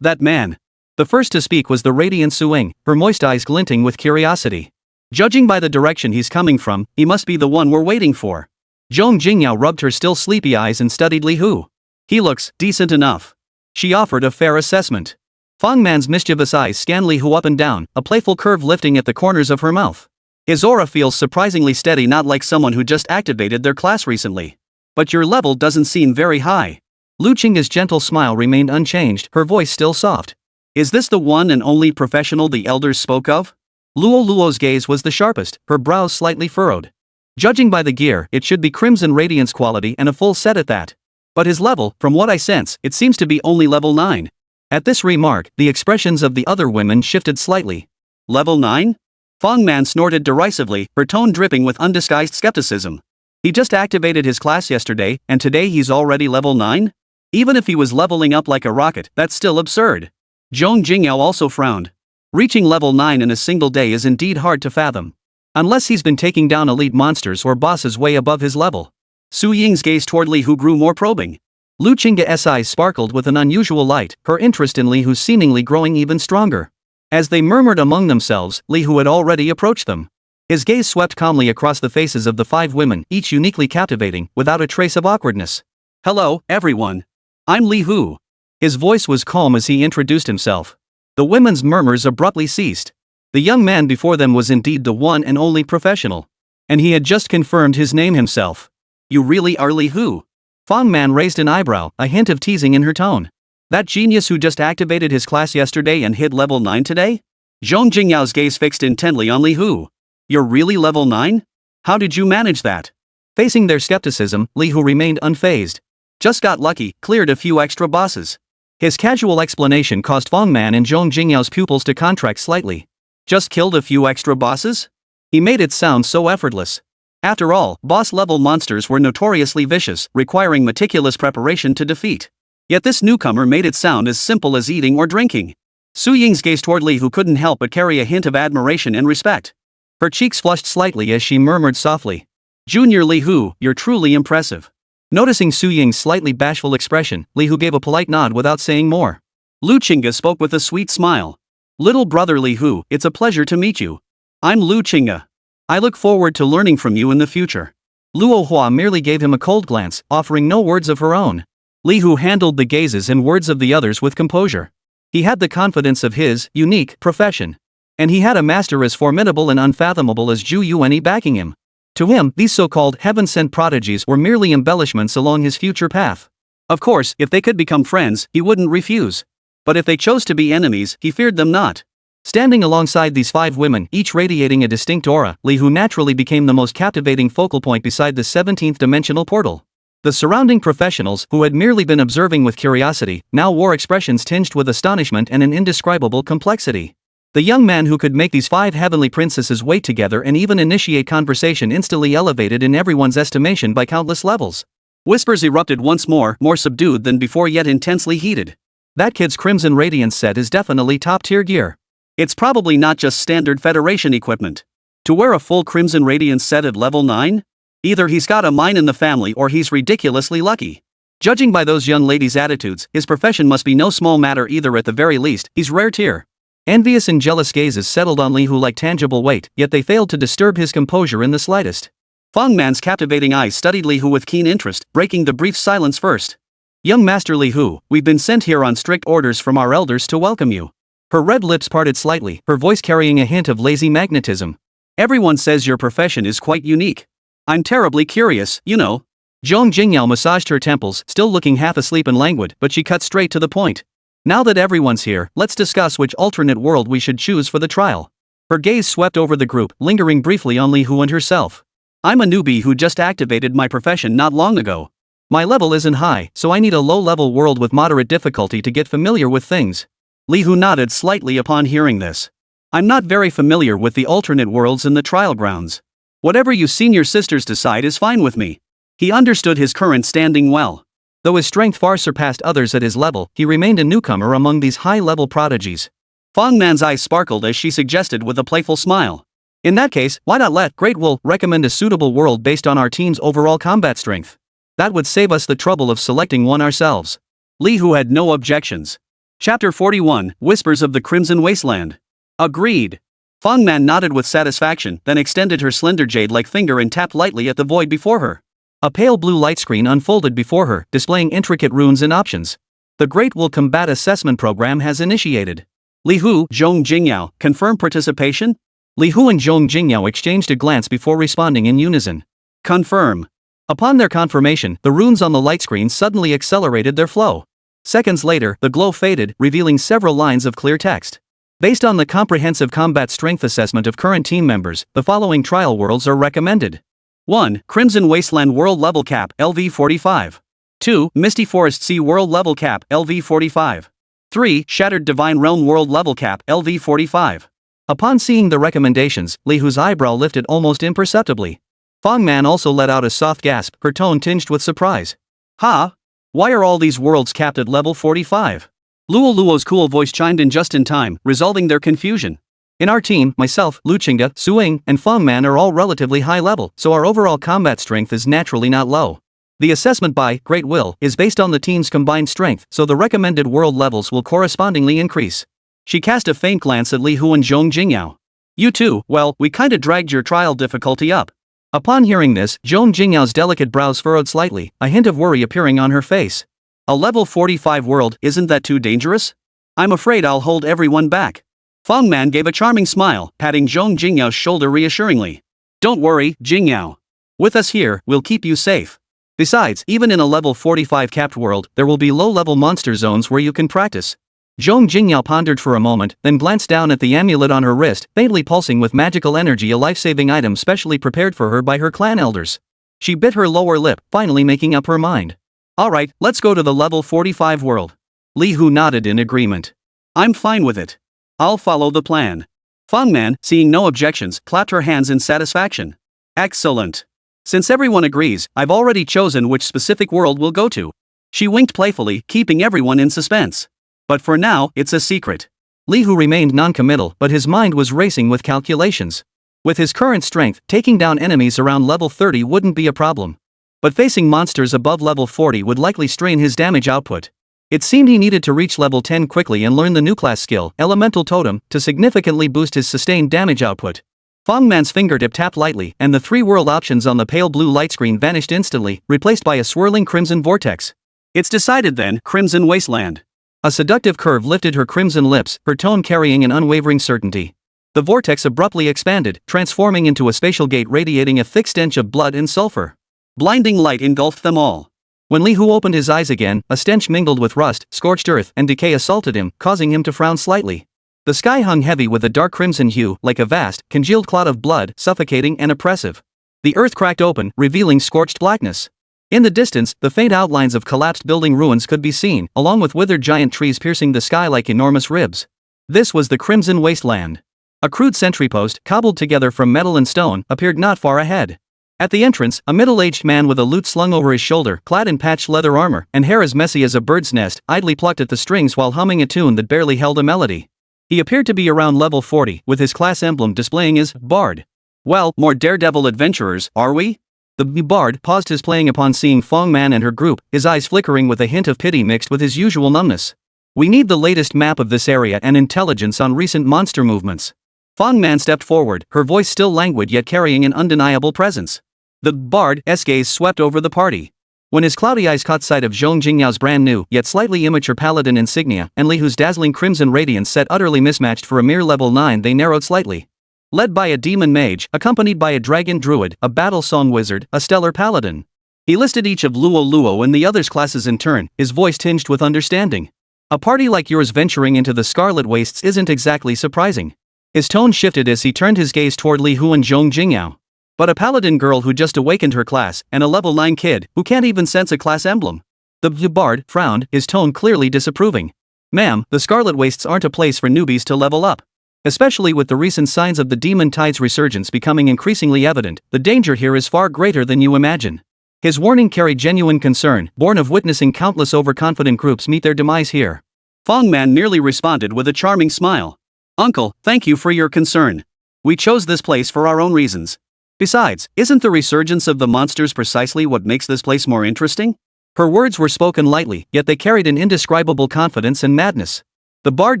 That man. The first to speak was the radiant Suing, her moist eyes glinting with curiosity. Judging by the direction he's coming from, he must be the one we're waiting for. Zhong Jingyao rubbed her still sleepy eyes and studied Li Hu. He looks decent enough. She offered a fair assessment. Fang Man's mischievous eyes scanned Li Hu up and down, a playful curve lifting at the corners of her mouth. His aura feels surprisingly steady, not like someone who just activated their class recently. But your level doesn't seem very high. Lu Qingge's gentle smile remained unchanged, her voice still soft. Is this the one and only professional the elders spoke of? Luo's gaze was the sharpest, her brows slightly furrowed. Judging by the gear, it should be Crimson Radiance quality and a full set at that. But his level, from what I sense, it seems to be only level 9. At this remark, the expressions of the other women shifted slightly. Level 9? Fang Man snorted derisively, her tone dripping with undisguised skepticism. He just activated his class yesterday, and today he's already level 9? Even if he was leveling up like a rocket, that's still absurd. Zhong Jingyao also frowned. Reaching level 9 in a single day is indeed hard to fathom. Unless he's been taking down elite monsters or bosses way above his level. Su Ying's gaze toward Li Hu grew more probing. Lu Qingge's eyes sparkled with an unusual light, her interest in Li Hu seemingly growing even stronger. As they murmured among themselves, Li Hu had already approached them. His gaze swept calmly across the faces of the 5 women, each uniquely captivating, without a trace of awkwardness. Hello, everyone. I'm Li Hu. His voice was calm as he introduced himself. The women's murmurs abruptly ceased. The young man before them was indeed the one and only professional. And he had just confirmed his name himself. You really are Li Hu? Fang Man raised an eyebrow, a hint of teasing in her tone. That genius who just activated his class yesterday and hit level 9 today? Zhong Jingyao's gaze fixed intently on Li Hu. You're really level 9? How did you manage that? Facing their skepticism, Li Hu remained unfazed. Just got lucky, cleared a few extra bosses. His casual explanation caused Fang Man and Zhong Jingyao's pupils to contract slightly. Just killed a few extra bosses? He made it sound so effortless. After all, boss-level monsters were notoriously vicious, requiring meticulous preparation to defeat. Yet this newcomer made it sound as simple as eating or drinking. Su Ying's gaze toward Li Hu couldn't help but carry a hint of admiration and respect. Her cheeks flushed slightly as she murmured softly. Junior Li Hu, you're truly impressive. Noticing Su Ying's slightly bashful expression, Li Hu gave a polite nod without saying more. Lu Qingge spoke with a sweet smile. Little brother Li Hu, it's a pleasure to meet you. I'm Lu Qingge. I look forward to learning from you in the future. Luo Hua merely gave him a cold glance, offering no words of her own. Li Hu handled the gazes and words of the others with composure. He had the confidence of his unique profession. And he had a master as formidable and unfathomable as Zhu Yuanyi backing him. To him, these so-called heaven-sent prodigies were merely embellishments along his future path. Of course, if they could become friends, he wouldn't refuse. But if they chose to be enemies, he feared them not. Standing alongside these 5 women, each radiating a distinct aura, Li Hu naturally became the most captivating focal point beside the 17th dimensional portal. The surrounding professionals, who had merely been observing with curiosity, now wore expressions tinged with astonishment and an indescribable complexity. The young man who could make these 5 heavenly princesses wait together and even initiate conversation instantly elevated in everyone's estimation by countless levels. Whispers erupted once more subdued than before yet intensely heated. That kid's Crimson Radiance set is definitely top-tier gear. It's probably not just standard Federation equipment. To wear a full Crimson Radiance set at level 9? Either he's got a mine in the family or he's ridiculously lucky. Judging by those young ladies' attitudes, his profession must be no small matter either. At the very least, he's rare tier. Envious and jealous gazes settled on Li Hu like tangible weight, yet they failed to disturb his composure in the slightest. Fang Man's captivating eyes studied Li Hu with keen interest, breaking the brief silence first. Young Master Li Hu, we've been sent here on strict orders from our elders to welcome you. Her red lips parted slightly, her voice carrying a hint of lazy magnetism. Everyone says your profession is quite unique. I'm terribly curious, you know. Zhong Jingyao massaged her temples, still looking half asleep and languid, but she cut straight to the point. Now that everyone's here, let's discuss which alternate world we should choose for the trial. Her gaze swept over the group, lingering briefly on Li Hu and herself. I'm a newbie who just activated my profession not long ago. My level isn't high, so I need a low-level world with moderate difficulty to get familiar with things. Li Hu nodded slightly upon hearing this. I'm not very familiar with the alternate worlds and the trial grounds. Whatever you senior sisters decide is fine with me. He understood his current standing well. Though his strength far surpassed others at his level, he remained a newcomer among these high-level prodigies. Fang Man's eyes sparkled as she suggested with a playful smile. In that case, why not let Great Will recommend a suitable world based on our team's overall combat strength? That would save us the trouble of selecting one ourselves. Li Hu had no objections. Chapter 41, Whispers of the Crimson Wasteland. Agreed. Fang Man nodded with satisfaction, then extended her slender jade-like finger and tapped lightly at the void before her. A pale blue light screen unfolded before her, displaying intricate runes and options. The Great Will Combat Assessment Program has initiated. Li Hu, Zhong Jingyao, confirm participation? Li Hu and Zhong Jingyao exchanged a glance before responding in unison. Confirm. Upon their confirmation, the runes on the light screen suddenly accelerated their flow. Seconds later, the glow faded, revealing several lines of clear text. Based on the comprehensive combat strength assessment of current team members, the following trial worlds are recommended. 1. Crimson Wasteland World Level Cap, LV 45. 2. Misty Forest Sea World Level Cap, LV 45. 3. Shattered Divine Realm World Level Cap, LV 45. Upon seeing the recommendations, Li Hu's eyebrow lifted almost imperceptibly. Fang Man also let out a soft gasp, her tone tinged with surprise. Ha! Why are all these worlds capped at level 45? Luo's cool voice chimed in just in time, resolving their confusion. In our team, myself, Lu Qingde, Suing, and Fang Man are all relatively high level, so our overall combat strength is naturally not low. The assessment by Great Will is based on the team's combined strength, so the recommended world levels will correspondingly increase. She cast a faint glance at Li Hu and Zhong Jingyao. You too, well, we kinda dragged your trial difficulty up. Upon hearing this, Zhong Jingyao's delicate brows furrowed slightly, a hint of worry appearing on her face. A level 45 world, isn't that too dangerous? I'm afraid I'll hold everyone back. Fang Man gave a charming smile, patting Zhong Jingyao's shoulder reassuringly. Don't worry, Jingyao. With us here, we'll keep you safe. Besides, even in a level 45 capped world, there will be low-level monster zones where you can practice. Zhong Jingyao pondered for a moment, then glanced down at the amulet on her wrist, faintly pulsing with magical energy, a life-saving item specially prepared for her by her clan elders. She bit her lower lip, finally making up her mind. Alright, let's go to the level 45 world. Li Hu nodded in agreement. I'm fine with it. I'll follow the plan. Fang Man, seeing no objections, clapped her hands in satisfaction. Excellent. Since everyone agrees, I've already chosen which specific world we'll go to. She winked playfully, keeping everyone in suspense. But for now, it's a secret. Li Hu remained non-committal, but his mind was racing with calculations. With his current strength, taking down enemies around level 30 wouldn't be a problem. But facing monsters above level 40 would likely strain his damage output. It seemed he needed to reach level 10 quickly and learn the new class skill, Elemental Totem, to significantly boost his sustained damage output. Fang Man's fingertip tapped lightly, and the three world options on the pale blue light screen vanished instantly, replaced by a swirling crimson vortex. It's decided then, Crimson Wasteland. A seductive curve lifted her crimson lips, her tone carrying an unwavering certainty. The vortex abruptly expanded, transforming into a spatial gate radiating a thick stench of blood and sulfur. Blinding light engulfed them all. When Li Hu opened his eyes again, a stench mingled with rust, scorched earth, and decay assaulted him, causing him to frown slightly. The sky hung heavy with a dark crimson hue, like a vast, congealed cloud of blood, suffocating and oppressive. The earth cracked open, revealing scorched blackness. In the distance, the faint outlines of collapsed building ruins could be seen, along with withered giant trees piercing the sky like enormous ribs. This was the Crimson Wasteland. A crude sentry post, cobbled together from metal and stone, appeared not far ahead. At the entrance, a middle-aged man with a lute slung over his shoulder, clad in patched leather armor, and hair as messy as a bird's nest, idly plucked at the strings while humming a tune that barely held a melody. He appeared to be around level 40, with his class emblem displaying his Bard. Well, more daredevil adventurers, are we? The Bard paused his playing upon seeing Fang Man and her group, his eyes flickering with a hint of pity mixed with his usual numbness. We need the latest map of this area and intelligence on recent monster movements. Fang Man stepped forward, her voice still languid yet carrying an undeniable presence. The Bard's gaze swept over the party. When his cloudy eyes caught sight of Zhong Jingyao's brand new, yet slightly immature paladin insignia, and Li Hu's dazzling crimson radiance set utterly mismatched for a mere level 9, they narrowed slightly. Led by a demon mage, accompanied by a dragon druid, a battle song wizard, a stellar paladin. He listed each of Luo and the others' classes in turn, his voice tinged with understanding. A party like yours venturing into the Scarlet Wastes isn't exactly surprising. His tone shifted as he turned his gaze toward Li Hu and Zhong Jingyao. But a paladin girl who just awakened her class, and a level 9 kid who can't even sense a class emblem. The bard frowned, his tone clearly disapproving. Ma'am, the Scarlet Wastes aren't a place for newbies to level up. Especially with the recent signs of the Demon Tide's resurgence becoming increasingly evident, the danger here is far greater than you imagine. His warning carried genuine concern, born of witnessing countless overconfident groups meet their demise here. Fong Man merely responded with a charming smile. Uncle, thank you for your concern. We chose this place for our own reasons. Besides, isn't the resurgence of the monsters precisely what makes this place more interesting? Her words were spoken lightly, yet they carried an indescribable confidence and madness. The bard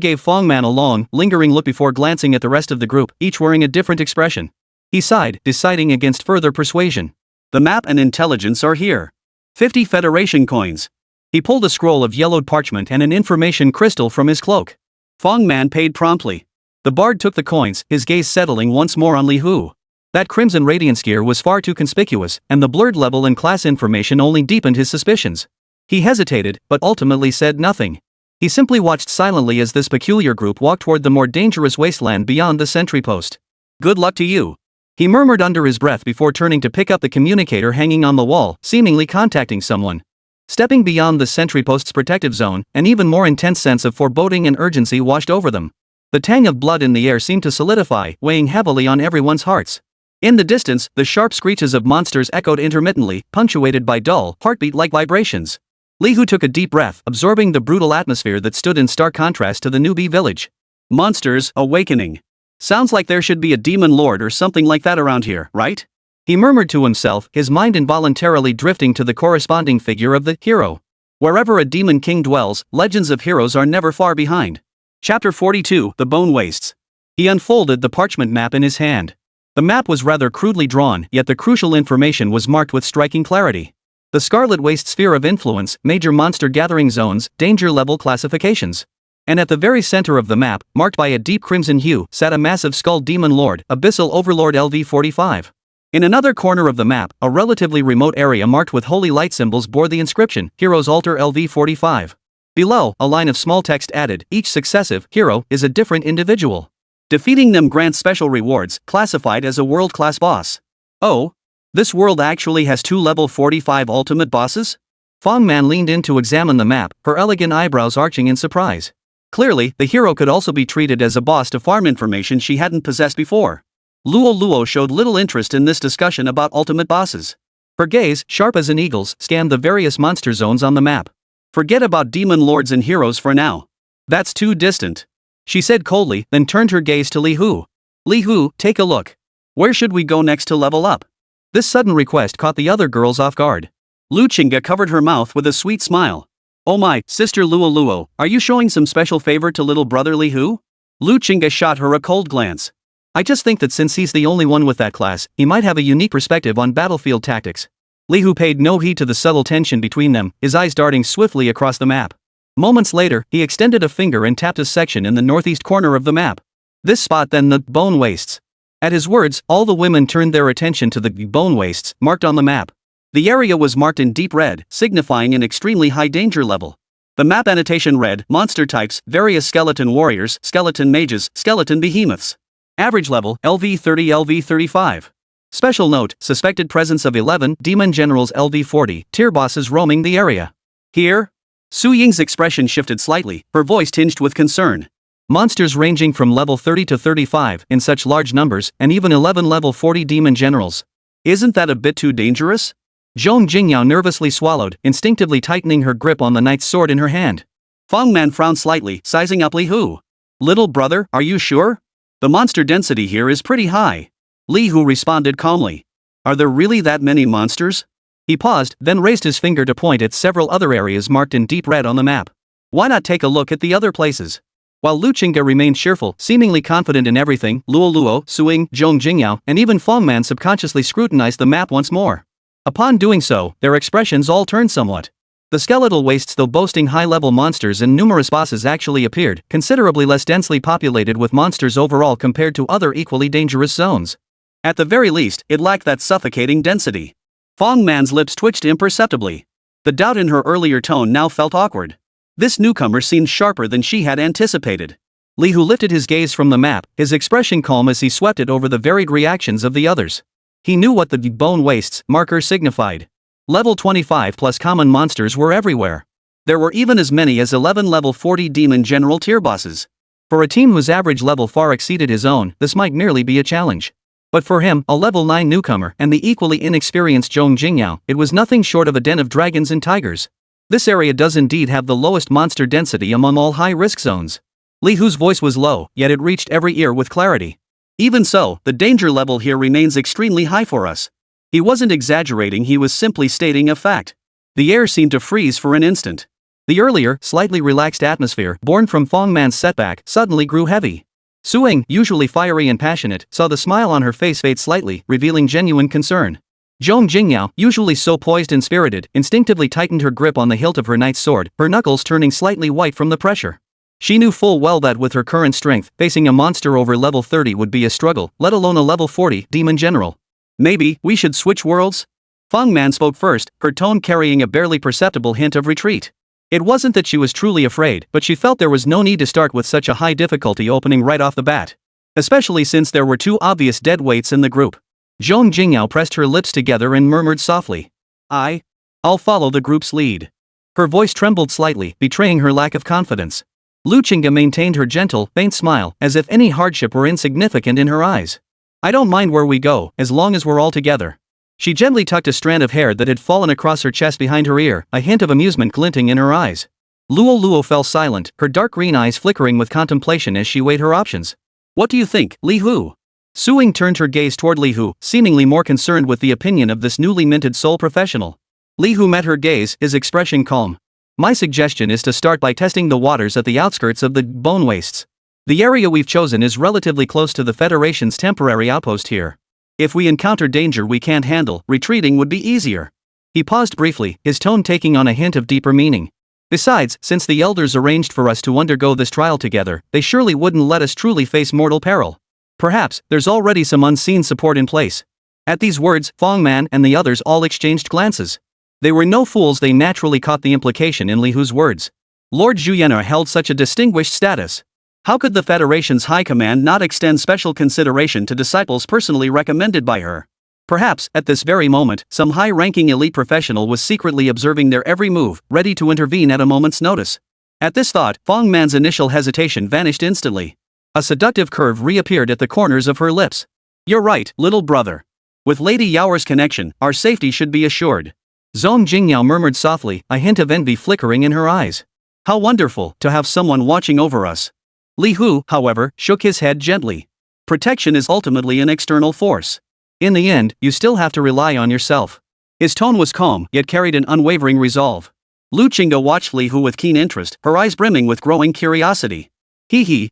gave Fong Man a long, lingering look before glancing at the rest of the group, each wearing a different expression. He sighed, deciding against further persuasion. The map and intelligence are here. 50 Federation coins. He pulled a scroll of yellowed parchment and an information crystal from his cloak. Fong Man paid promptly. The bard took the coins, his gaze settling once more on Li Hu. That crimson radiance gear was far too conspicuous, and the blurred level and class information only deepened his suspicions. He hesitated, but ultimately said nothing. He simply watched silently as this peculiar group walked toward the more dangerous wasteland beyond the sentry post. Good luck to you. He murmured under his breath before turning to pick up the communicator hanging on the wall, seemingly contacting someone. Stepping beyond the sentry post's protective zone, an even more intense sense of foreboding and urgency washed over them. The tang of blood in the air seemed to solidify, weighing heavily on everyone's hearts. In the distance, the sharp screeches of monsters echoed intermittently, punctuated by dull, heartbeat-like vibrations. Li Hu took a deep breath, absorbing the brutal atmosphere that stood in stark contrast to the newbie village. Monsters awakening. Sounds like there should be a demon lord or something like that around here, right? He murmured to himself, his mind involuntarily drifting to the corresponding figure of the hero. Wherever a demon king dwells, legends of heroes are never far behind. Chapter 42, The Bone Wastes. He unfolded the parchment map in his hand. The map was rather crudely drawn, yet the crucial information was marked with striking clarity. The Scarlet Waste sphere of influence, major monster gathering zones, danger level classifications. And at the very center of the map, marked by a deep crimson hue, sat a massive skull demon lord, Abyssal Overlord LV-45. In another corner of the map, a relatively remote area marked with holy light symbols bore the inscription, Hero's Altar LV-45. Below, a line of small text added, each successive hero is a different individual. Defeating them grants special rewards, classified as a world-class boss. Oh? This world actually has 2 level 45 ultimate bosses? Fong Man leaned in to examine the map, her elegant eyebrows arching in surprise. Clearly, the hero could also be treated as a boss to farm information she hadn't possessed before. Luo showed little interest in this discussion about ultimate bosses. Her gaze, sharp as an eagle's, scanned the various monster zones on the map. Forget about demon lords and heroes for now. That's too distant. She said coldly, then turned her gaze to Li Hu. Li Hu, take a look. Where should we go next to level up? This sudden request caught the other girls off guard. Lu Qingge covered her mouth with a sweet smile. Oh my, Sister Luo, are you showing some special favor to little brother Li Hu? Lu Qingge shot her a cold glance. I just think that since he's the only one with that class, he might have a unique perspective on battlefield tactics. Li Hu paid no heed to the subtle tension between them, his eyes darting swiftly across the map. Moments later, he extended a finger and tapped a section in the northeast corner of the map. This spot then the Bone Wastes. At his words, all the women turned their attention to the Bone Wastes, marked on the map. The area was marked in deep red, signifying an extremely high danger level. The map annotation read, Monster types, various skeleton warriors, skeleton mages, skeleton behemoths. Average level, LV-30 LV-35. Special note, suspected presence of 11 demon generals LV-40, tier bosses roaming the area. Here? Su Ying's expression shifted slightly, her voice tinged with concern. Monsters ranging from level 30 to 35 in such large numbers, and even 11 level 40 demon generals. Isn't that a bit too dangerous? Zhong Jingyao nervously swallowed, instinctively tightening her grip on the knight's sword in her hand. Fong Man frowned slightly, sizing up Li Hu. Little brother, are you sure? The monster density here is pretty high. Li Hu responded calmly. Are there really that many monsters? He paused, then raised his finger to point at several other areas marked in deep red on the map. Why not take a look at the other places? While Lu Qingge remained cheerful, seemingly confident in everything, Luo, Su Ying, Zhong Jingyao, and even Fong Man subconsciously scrutinized the map once more. Upon doing so, their expressions all turned somewhat. The skeletal wastes, though boasting high-level monsters and numerous bosses, actually appeared considerably less densely populated with monsters overall compared to other equally dangerous zones. At the very least, it lacked that suffocating density. Fong Man's lips twitched imperceptibly. The doubt in her earlier tone now felt awkward. This newcomer seemed sharper than she had anticipated. Li Hu lifted his gaze from the map, his expression calm as he swept it over the varied reactions of the others. He knew what the bone wastes marker signified. Level 25 plus common monsters were everywhere. There were even as many as 11 level 40 demon general tier bosses. For a team whose average level far exceeded his own, this might merely be a challenge. But for him, a level 9 newcomer and the equally inexperienced Zhong Jingyao, it was nothing short of a den of dragons and tigers. This area does indeed have the lowest monster density among all high-risk zones. Li Hu's voice was low, yet it reached every ear with clarity. Even so, the danger level here remains extremely high for us. He wasn't exaggerating, he was simply stating a fact. The air seemed to freeze for an instant. The earlier, slightly relaxed atmosphere, born from Fong Man's setback, suddenly grew heavy. Suing, usually fiery and passionate, saw the smile on her face fade slightly, revealing genuine concern. Zhong Jingyao, usually so poised and spirited, instinctively tightened her grip on the hilt of her knight's sword, her knuckles turning slightly white from the pressure. She knew full well that with her current strength, facing a monster over level 30 would be a struggle, let alone a level 40 demon general. Maybe we should switch worlds? Fong Man spoke first, her tone carrying a barely perceptible hint of retreat. It wasn't that she was truly afraid, but she felt there was no need to start with such a high difficulty opening right off the bat. Especially since there were two obvious dead weights in the group. Zhong Jingyao pressed her lips together and murmured softly. I'll follow the group's lead. Her voice trembled slightly, betraying her lack of confidence. Lu Qingge maintained her gentle, faint smile, as if any hardship were insignificant in her eyes. I don't mind where we go, as long as we're all together. She gently tucked a strand of hair that had fallen across her chest behind her ear, a hint of amusement glinting in her eyes. Luo fell silent, her dark green eyes flickering with contemplation as she weighed her options. What do you think, Li Hu? Suing turned her gaze toward Li Hu, seemingly more concerned with the opinion of this newly minted soul professional. Li Hu met her gaze, his expression calm. My suggestion is to start by testing the waters at the outskirts of the bone wastes. The area we've chosen is relatively close to the Federation's temporary outpost here. If we encounter danger we can't handle, retreating would be easier. He paused briefly, his tone taking on a hint of deeper meaning. Besides, since the elders arranged for us to undergo this trial together, they surely wouldn't let us truly face mortal peril. Perhaps, there's already some unseen support in place. At these words, Fong Man and the others all exchanged glances. They were no fools, they naturally caught the implication in Li Hu's words. Lord Zhuyen'er held such a distinguished status. How could the Federation's high command not extend special consideration to disciples personally recommended by her? Perhaps, at this very moment, some high-ranking elite professional was secretly observing their every move, ready to intervene at a moment's notice. At this thought, Fong Man's initial hesitation vanished instantly. A seductive curve reappeared at the corners of her lips. You're right, little brother. With Lady Yaoer's connection, our safety should be assured. Zhong Jingyao murmured softly, a hint of envy flickering in her eyes. How wonderful, to have someone watching over us. Li Hu, however, shook his head gently. Protection is ultimately an external force. In the end, you still have to rely on yourself. His tone was calm, yet carried an unwavering resolve. Lu Qingge watched Li Hu with keen interest, her eyes brimming with growing curiosity.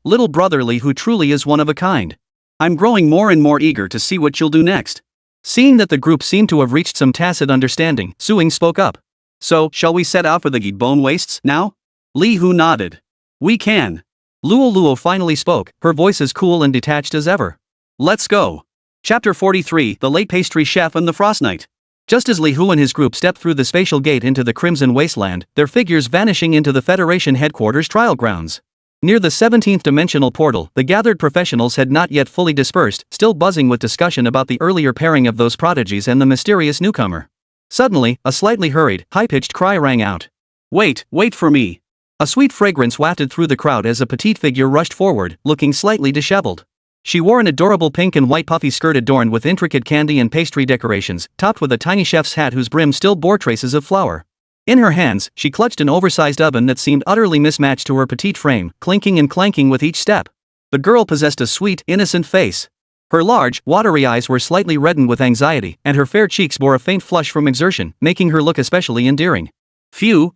Little brother Li Hu truly is one of a kind. I'm growing more and more eager to see what you'll do next. Seeing that the group seemed to have reached some tacit understanding, Suing spoke up. So, shall we set out for the bone wastes, now? Li Hu nodded. We can. Luo finally spoke, her voice as cool and detached as ever. Let's go. Chapter 43, The Late Pastry Chef and the Frost Knight. Just as Li Hu and his group stepped through the spatial gate into the Crimson Wasteland, their figures vanishing into the Federation headquarters trial grounds. Near the 17th dimensional portal, the gathered professionals had not yet fully dispersed, still buzzing with discussion about the earlier pairing of those prodigies and the mysterious newcomer. Suddenly, a slightly hurried, high-pitched cry rang out. Wait for me. A sweet fragrance wafted through the crowd as a petite figure rushed forward, looking slightly disheveled. She wore an adorable pink and white puffy skirt adorned with intricate candy and pastry decorations, topped with a tiny chef's hat whose brim still bore traces of flour. In her hands, she clutched an oversized oven that seemed utterly mismatched to her petite frame, clinking and clanking with each step. The girl possessed a sweet, innocent face. Her large, watery eyes were slightly reddened with anxiety, and her fair cheeks bore a faint flush from exertion, making her look especially endearing. Phew.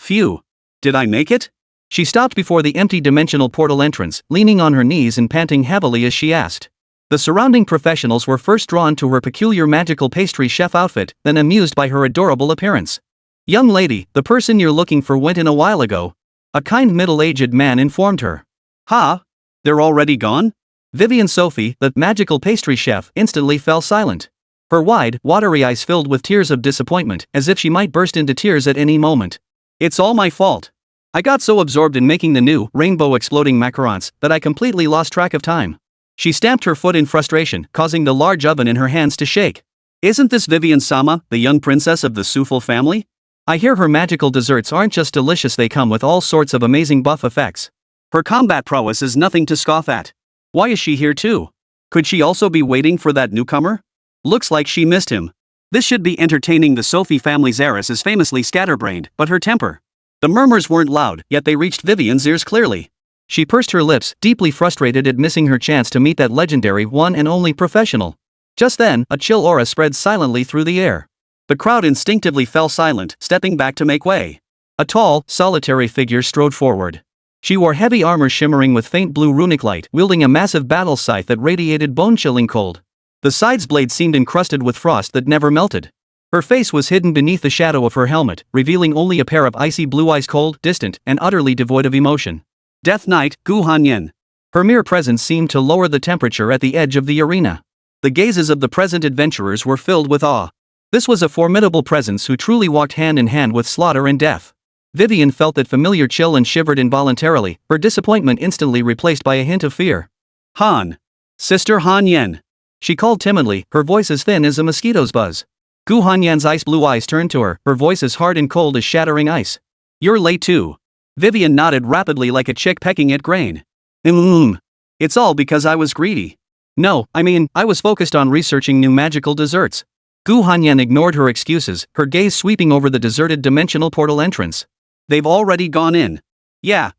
Did I make it? She stopped before the empty dimensional portal entrance, leaning on her knees and panting heavily as she asked. The surrounding professionals were first drawn to her peculiar magical pastry chef outfit, then amused by her adorable appearance. Young lady, the person you're looking for went in a while ago. A kind middle-aged man informed her. Ha? They're already gone? Vivian Sophie, the magical pastry chef, instantly fell silent. Her wide, watery eyes filled with tears of disappointment, as if she might burst into tears at any moment. It's all my fault. I got so absorbed in making the new, rainbow-exploding macarons, that I completely lost track of time. She stamped her foot in frustration, causing the large oven in her hands to shake. Isn't this Vivian-sama, the young princess of the Sufal family? I hear her magical desserts aren't just delicious, they come with all sorts of amazing buff effects. Her combat prowess is nothing to scoff at. Why is she here too? Could she also be waiting for that newcomer? Looks like she missed him. This should be entertaining. The Sophie family's heiress is famously scatterbrained, but her temper. The murmurs weren't loud, yet they reached Vivian's ears clearly. She pursed her lips, deeply frustrated at missing her chance to meet that legendary one and only professional. Just then, a chill aura spread silently through the air. The crowd instinctively fell silent, stepping back to make way. A tall, solitary figure strode forward. She wore heavy armor shimmering with faint blue runic light, wielding a massive battle scythe that radiated bone-chilling cold. The scythe's blade seemed encrusted with frost that never melted. Her face was hidden beneath the shadow of her helmet, revealing only a pair of icy blue eyes, cold, distant, and utterly devoid of emotion. Death Knight, Gu Hanyan. Her mere presence seemed to lower the temperature at the edge of the arena. The gazes of the present adventurers were filled with awe. This was a formidable presence who truly walked hand in hand with slaughter and death. Vivian felt that familiar chill and shivered involuntarily, her disappointment instantly replaced by a hint of fear. Han. Sister Han Yen. She called timidly, her voice as thin as a mosquito's buzz. Gu Hanyan's ice blue eyes turned to her, her voice as hard and cold as shattering ice. You're late too. Vivian nodded rapidly like a chick pecking at grain. It's all because I was greedy. No, I was focused on researching new magical desserts. Gu Hanyan ignored her excuses, her gaze sweeping over the deserted dimensional portal entrance. They've already gone in. Yeah.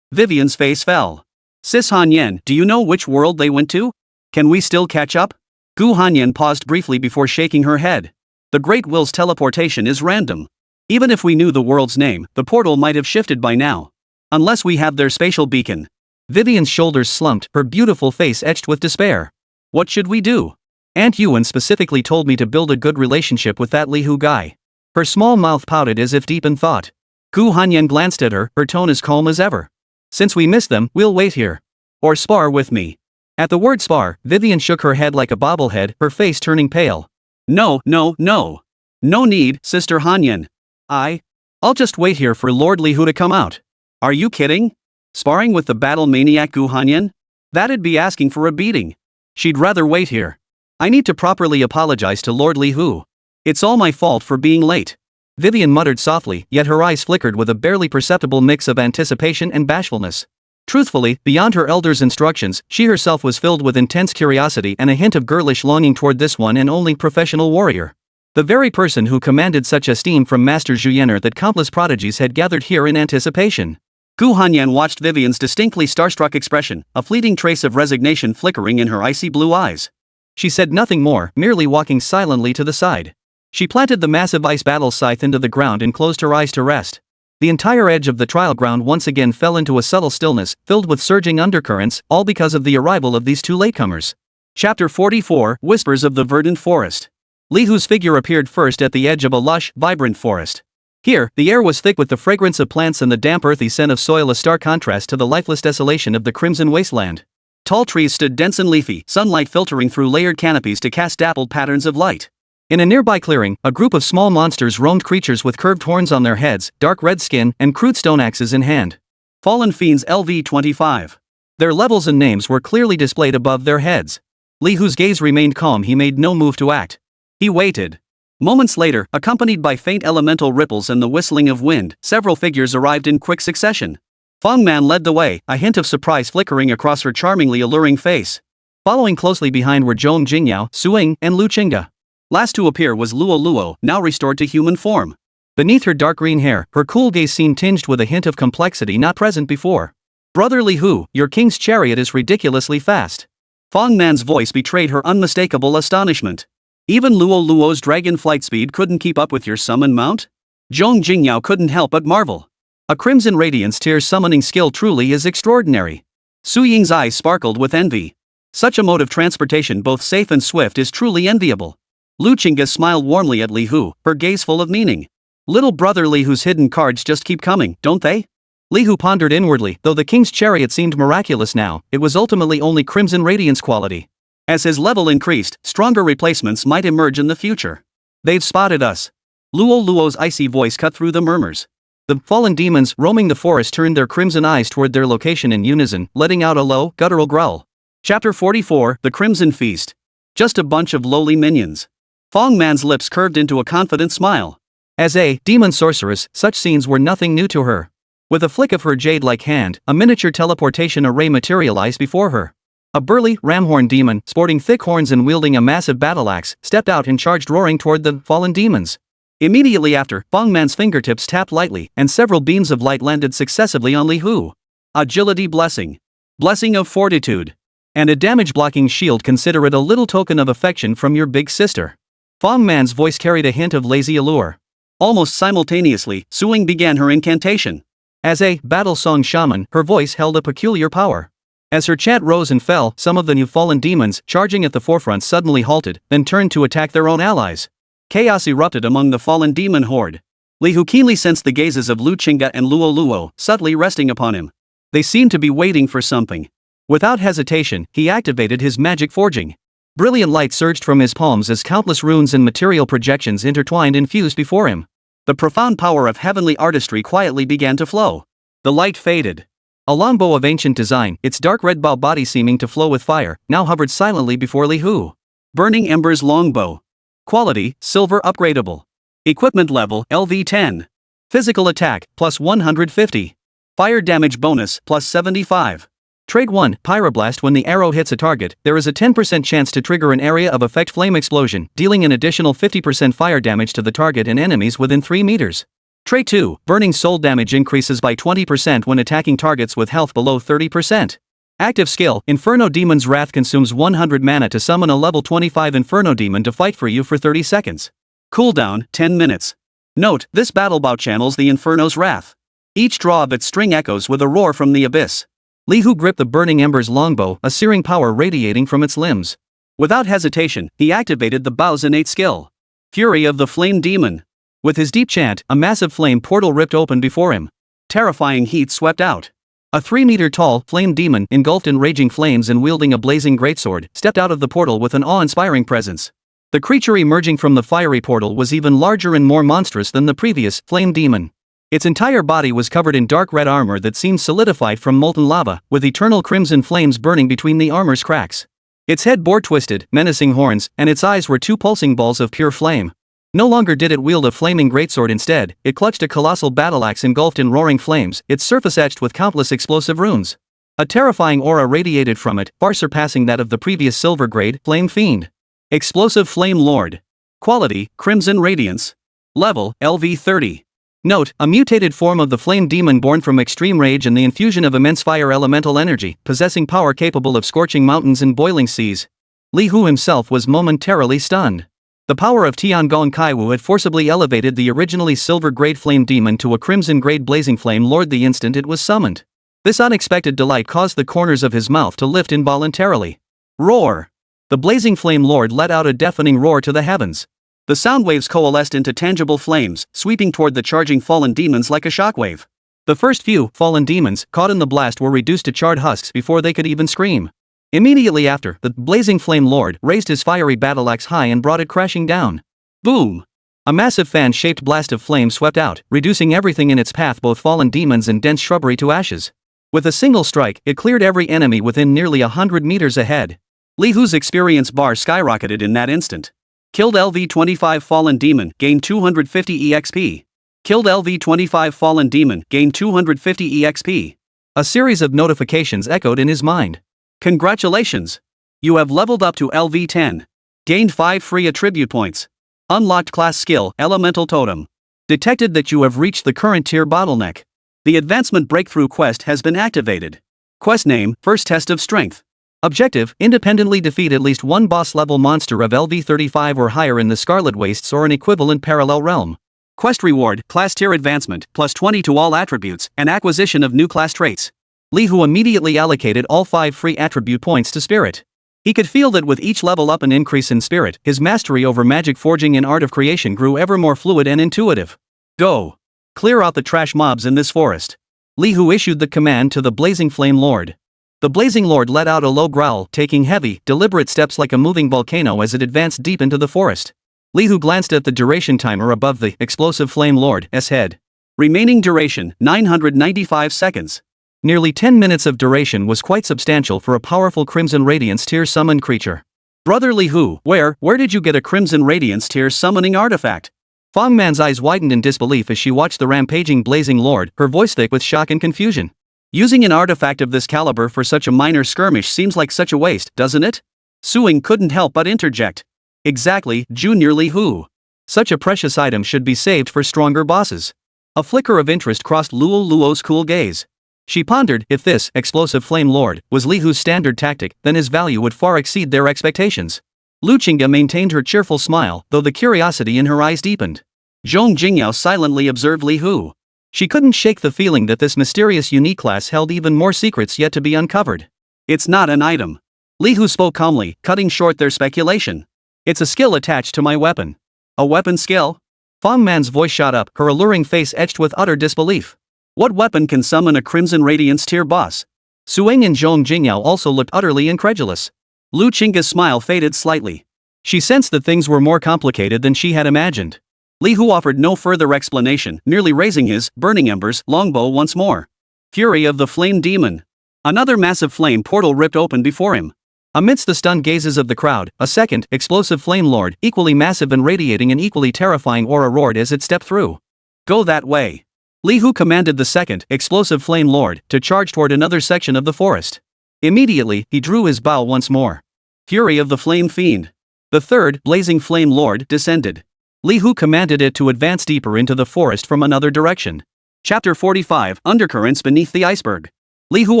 Vivian's face fell. Sis Hanyan, do you know which world they went to? Can we still catch up? Gu Hanyan paused briefly before shaking her head. The Great Will's teleportation is random. Even if we knew the world's name, the portal might have shifted by now. Unless we have their spatial beacon. Vivian's shoulders slumped, her beautiful face etched with despair. What should we do? Aunt Yuan specifically told me to build a good relationship with that Li Hu guy. Her small mouth pouted as if deep in thought. Gu Hanyan glanced at her tone as calm as ever. Since we missed them, we'll wait here. Or spar with me. At the word spar, Vivian shook her head like a bobblehead, her face turning pale. No. No need, Sister Hanyan. I'll just wait here for Lord Li Hu to come out. Are you kidding? Sparring with the battle maniac Gu Hanyan? That'd be asking for a beating. She'd rather wait here. I need to properly apologize to Lord Li Hu. It's all my fault for being late. Vivian muttered softly, yet her eyes flickered with a barely perceptible mix of anticipation and bashfulness. Truthfully, beyond her elder's instructions, she herself was filled with intense curiosity and a hint of girlish longing toward this one and only professional warrior. The very person who commanded such esteem from Master Zhuyener that countless prodigies had gathered here in anticipation. Gu Hanyan watched Vivian's distinctly starstruck expression, a fleeting trace of resignation flickering in her icy blue eyes. She said nothing more, merely walking silently to the side. She planted the massive ice battle scythe into the ground and closed her eyes to rest. The entire edge of the trial ground once again fell into a subtle stillness, filled with surging undercurrents, all because of the arrival of these two latecomers. Chapter 44, Whispers of the Verdant Forest. Li Hu's figure appeared first at the edge of a lush, vibrant forest. Here, the air was thick with the fragrance of plants and the damp earthy scent of soil, a stark contrast to the lifeless desolation of the crimson wasteland. Tall trees stood dense and leafy, sunlight filtering through layered canopies to cast dappled patterns of light. In a nearby clearing, a group of small monsters roamed, creatures with curved horns on their heads, dark red skin, and crude stone axes in hand. Fallen Fiends LV-25. Their levels and names were clearly displayed above their heads. Li Hu's gaze remained calm, he made no move to act. He waited. Moments later, accompanied by faint elemental ripples and the whistling of wind, several figures arrived in quick succession. Feng Man led the way, a hint of surprise flickering across her charmingly alluring face. Following closely behind were Zhong Jingyao, Suing, and Lu Qingge. Last to appear was Luo Luo, now restored to human form. Beneath her dark green hair, her cool gaze seemed tinged with a hint of complexity not present before. Brother Li Hu, your king's chariot is ridiculously fast. Feng Man's voice betrayed her unmistakable astonishment. Even Luo Luo's dragon flight speed couldn't keep up with your summon mount? Zhong Jingyao couldn't help but marvel. A crimson radiance tier's summoning skill truly is extraordinary. Su Ying's eyes sparkled with envy. Such a mode of transportation, both safe and swift, is truly enviable. Lu Qingge smiled warmly at Li Hu, her gaze full of meaning. Little brother Li Hu's hidden cards just keep coming, don't they? Li Hu pondered inwardly. Though the king's chariot seemed miraculous now, it was ultimately only crimson radiance quality. As his level increased, stronger replacements might emerge in the future. They've spotted us. Luo Luo's icy voice cut through the murmurs. The fallen demons roaming the forest turned their crimson eyes toward their location in unison, letting out a low, guttural growl. Chapter 44, The Crimson Feast. Just a bunch of lowly minions. Fong Man's lips curved into a confident smile. As a demon sorceress, such scenes were nothing new to her. With a flick of her jade-like hand, a miniature teleportation array materialized before her. A burly, ramhorn demon, sporting thick horns and wielding a massive battle axe, stepped out and charged roaring toward the fallen demons. Immediately after, Fong Man's fingertips tapped lightly, and several beams of light landed successively on Li Hu. Agility blessing. Blessing of fortitude. And a damage-blocking shield. Consider it a little token of affection from your big sister. Fong Man's voice carried a hint of lazy allure. Almost simultaneously, Suing began her incantation. As a battle song shaman, her voice held a peculiar power. As her chant rose and fell, some of the new fallen demons, charging at the forefront, suddenly halted, then turned to attack their own allies. Chaos erupted among the fallen demon horde. Li Hu keenly sensed the gazes of Lu Qingga and Luo Luo, subtly resting upon him. They seemed to be waiting for something. Without hesitation, he activated his magic forging. Brilliant light surged from his palms as countless runes and material projections intertwined and fused before him. The profound power of heavenly artistry quietly began to flow. The light faded. A longbow of ancient design, its dark red bow body seeming to flow with fire, now hovered silently before Li Hu. Burning Ember's longbow. Quality, silver upgradable. Equipment level, LV10. Physical attack, plus 150. Fire damage bonus, plus 75. Trait 1, Pyroblast. When the arrow hits a target, there is a 10% chance to trigger an area of effect flame explosion, dealing an additional 50% fire damage to the target and enemies within 3 meters. Trait 2, Burning Soul. Damage increases by 20% when attacking targets with health below 30%. Active skill, Inferno Demon's Wrath. Consumes 100 mana to summon a level 25 Inferno Demon to fight for you for 30 seconds. Cooldown, 10 minutes. Note, this battle bout channels the Inferno's wrath. Each draw of its string echoes with a roar from the abyss. Li Hu gripped the Burning Ember's longbow, a searing power radiating from its limbs. Without hesitation, he activated the bow's innate skill. Fury of the Flame Demon. With his deep chant, a massive flame portal ripped open before him. Terrifying heat swept out. A 3-meter-tall flame demon, engulfed in raging flames and wielding a blazing greatsword, stepped out of the portal with an awe-inspiring presence. The creature emerging from the fiery portal was even larger and more monstrous than the previous flame demon. Its entire body was covered in dark red armor that seemed solidified from molten lava, with eternal crimson flames burning between the armor's cracks. Its head bore twisted, menacing horns, and its eyes were 2 pulsing balls of pure flame. No longer did it wield a flaming greatsword. Instead, it clutched a colossal battle axe engulfed in roaring flames, its surface etched with countless explosive runes. A terrifying aura radiated from it, far surpassing that of the previous silver-grade Flame Fiend. Explosive Flame Lord. Quality, Crimson Radiance. Level, LV30. Note, a mutated form of the flame demon born from extreme rage and the infusion of immense fire elemental energy, possessing power capable of scorching mountains and boiling seas. Li Hu himself was momentarily stunned. The power of Tiangong Kaiwu had forcibly elevated the originally silver-grade flame demon to a crimson-grade blazing flame lord the instant it was summoned. This unexpected delight caused the corners of his mouth to lift involuntarily. Roar! The blazing flame lord let out a deafening roar to the heavens. The sound waves coalesced into tangible flames, sweeping toward the charging fallen demons like a shockwave. The first few fallen demons caught in the blast were reduced to charred husks before they could even scream. Immediately after, the blazing flame lord raised his fiery battle axe high and brought it crashing down. Boom! A massive fan-shaped blast of flame swept out, reducing everything in its path, both fallen demons and dense shrubbery, to ashes. With a single strike, it cleared every enemy within nearly 100 meters ahead. Li Hu's experience bar skyrocketed in that instant. Killed LV25 Fallen Demon, gained 250 EXP. Killed LV25 Fallen Demon, gained 250 EXP. A series of notifications echoed in his mind. Congratulations! You have leveled up to LV10. Gained 5 free attribute points. Unlocked class skill, Elemental Totem. Detected that you have reached the current tier bottleneck. The Advancement Breakthrough quest has been activated. Quest name, First Test of Strength. Objective, independently defeat at least one boss-level monster of LV35 or higher in the Scarlet Wastes or an equivalent parallel realm. Quest reward, class tier advancement, plus 20 to all attributes, and acquisition of new class traits. Li Hu immediately allocated all 5 free attribute points to Spirit. He could feel that with each level up and increase in Spirit, his mastery over magic forging and art of creation grew ever more fluid and intuitive. Go! Clear out the trash mobs in this forest. Li Hu issued the command to the Blazing Flame Lord. The Blazing Lord let out a low growl, taking heavy, deliberate steps like a moving volcano as it advanced deep into the forest. Li Hu glanced at the duration timer above the Explosive Flame Lord's head. Remaining duration, 995 seconds. Nearly 10 minutes of duration was quite substantial for a powerful Crimson Radiance tier summoned creature. Brother Li Hu, where did you get a Crimson Radiance tier summoning artifact? Fang Man's eyes widened in disbelief as she watched the rampaging blazing lord, her voice thick with shock and confusion. Using an artifact of this caliber for such a minor skirmish seems like such a waste, doesn't it? Suing couldn't help but interject. Exactly, Junior Li Hu. Such a precious item should be saved for stronger bosses. A flicker of interest crossed Luo's cool gaze. She pondered, if this explosive flame lord was Li Hu's standard tactic, then his value would far exceed their expectations. Lu Qingge maintained her cheerful smile, though the curiosity in her eyes deepened. Zhong Jingyao silently observed Li Hu. She couldn't shake the feeling that this mysterious unique class held even more secrets yet to be uncovered. It's not an item. Li Hu spoke calmly, cutting short their speculation. It's a skill attached to my weapon. A weapon skill? Fang Man's voice shot up, her alluring face etched with utter disbelief. What weapon can summon a Crimson Radiance tier boss? Suing and Zhong Jingyao also looked utterly incredulous. Lu Qingge's smile faded slightly. She sensed that things were more complicated than she had imagined. Li Hu offered no further explanation, merely raising his burning embers longbow once more. Fury of the Flame Demon. Another massive flame portal ripped open before him. Amidst the stunned gazes of the crowd, a second explosive flame lord, equally massive and radiating an equally terrifying aura, roared as it stepped through. Go that way. Li Hu commanded the second explosive flame lord to charge toward another section of the forest. Immediately, he drew his bow once more. Fury of the Flame Fiend. The third blazing flame lord descended. Li Hu commanded it to advance deeper into the forest from another direction. Chapter 45, Undercurrents Beneath the Iceberg. Li Hu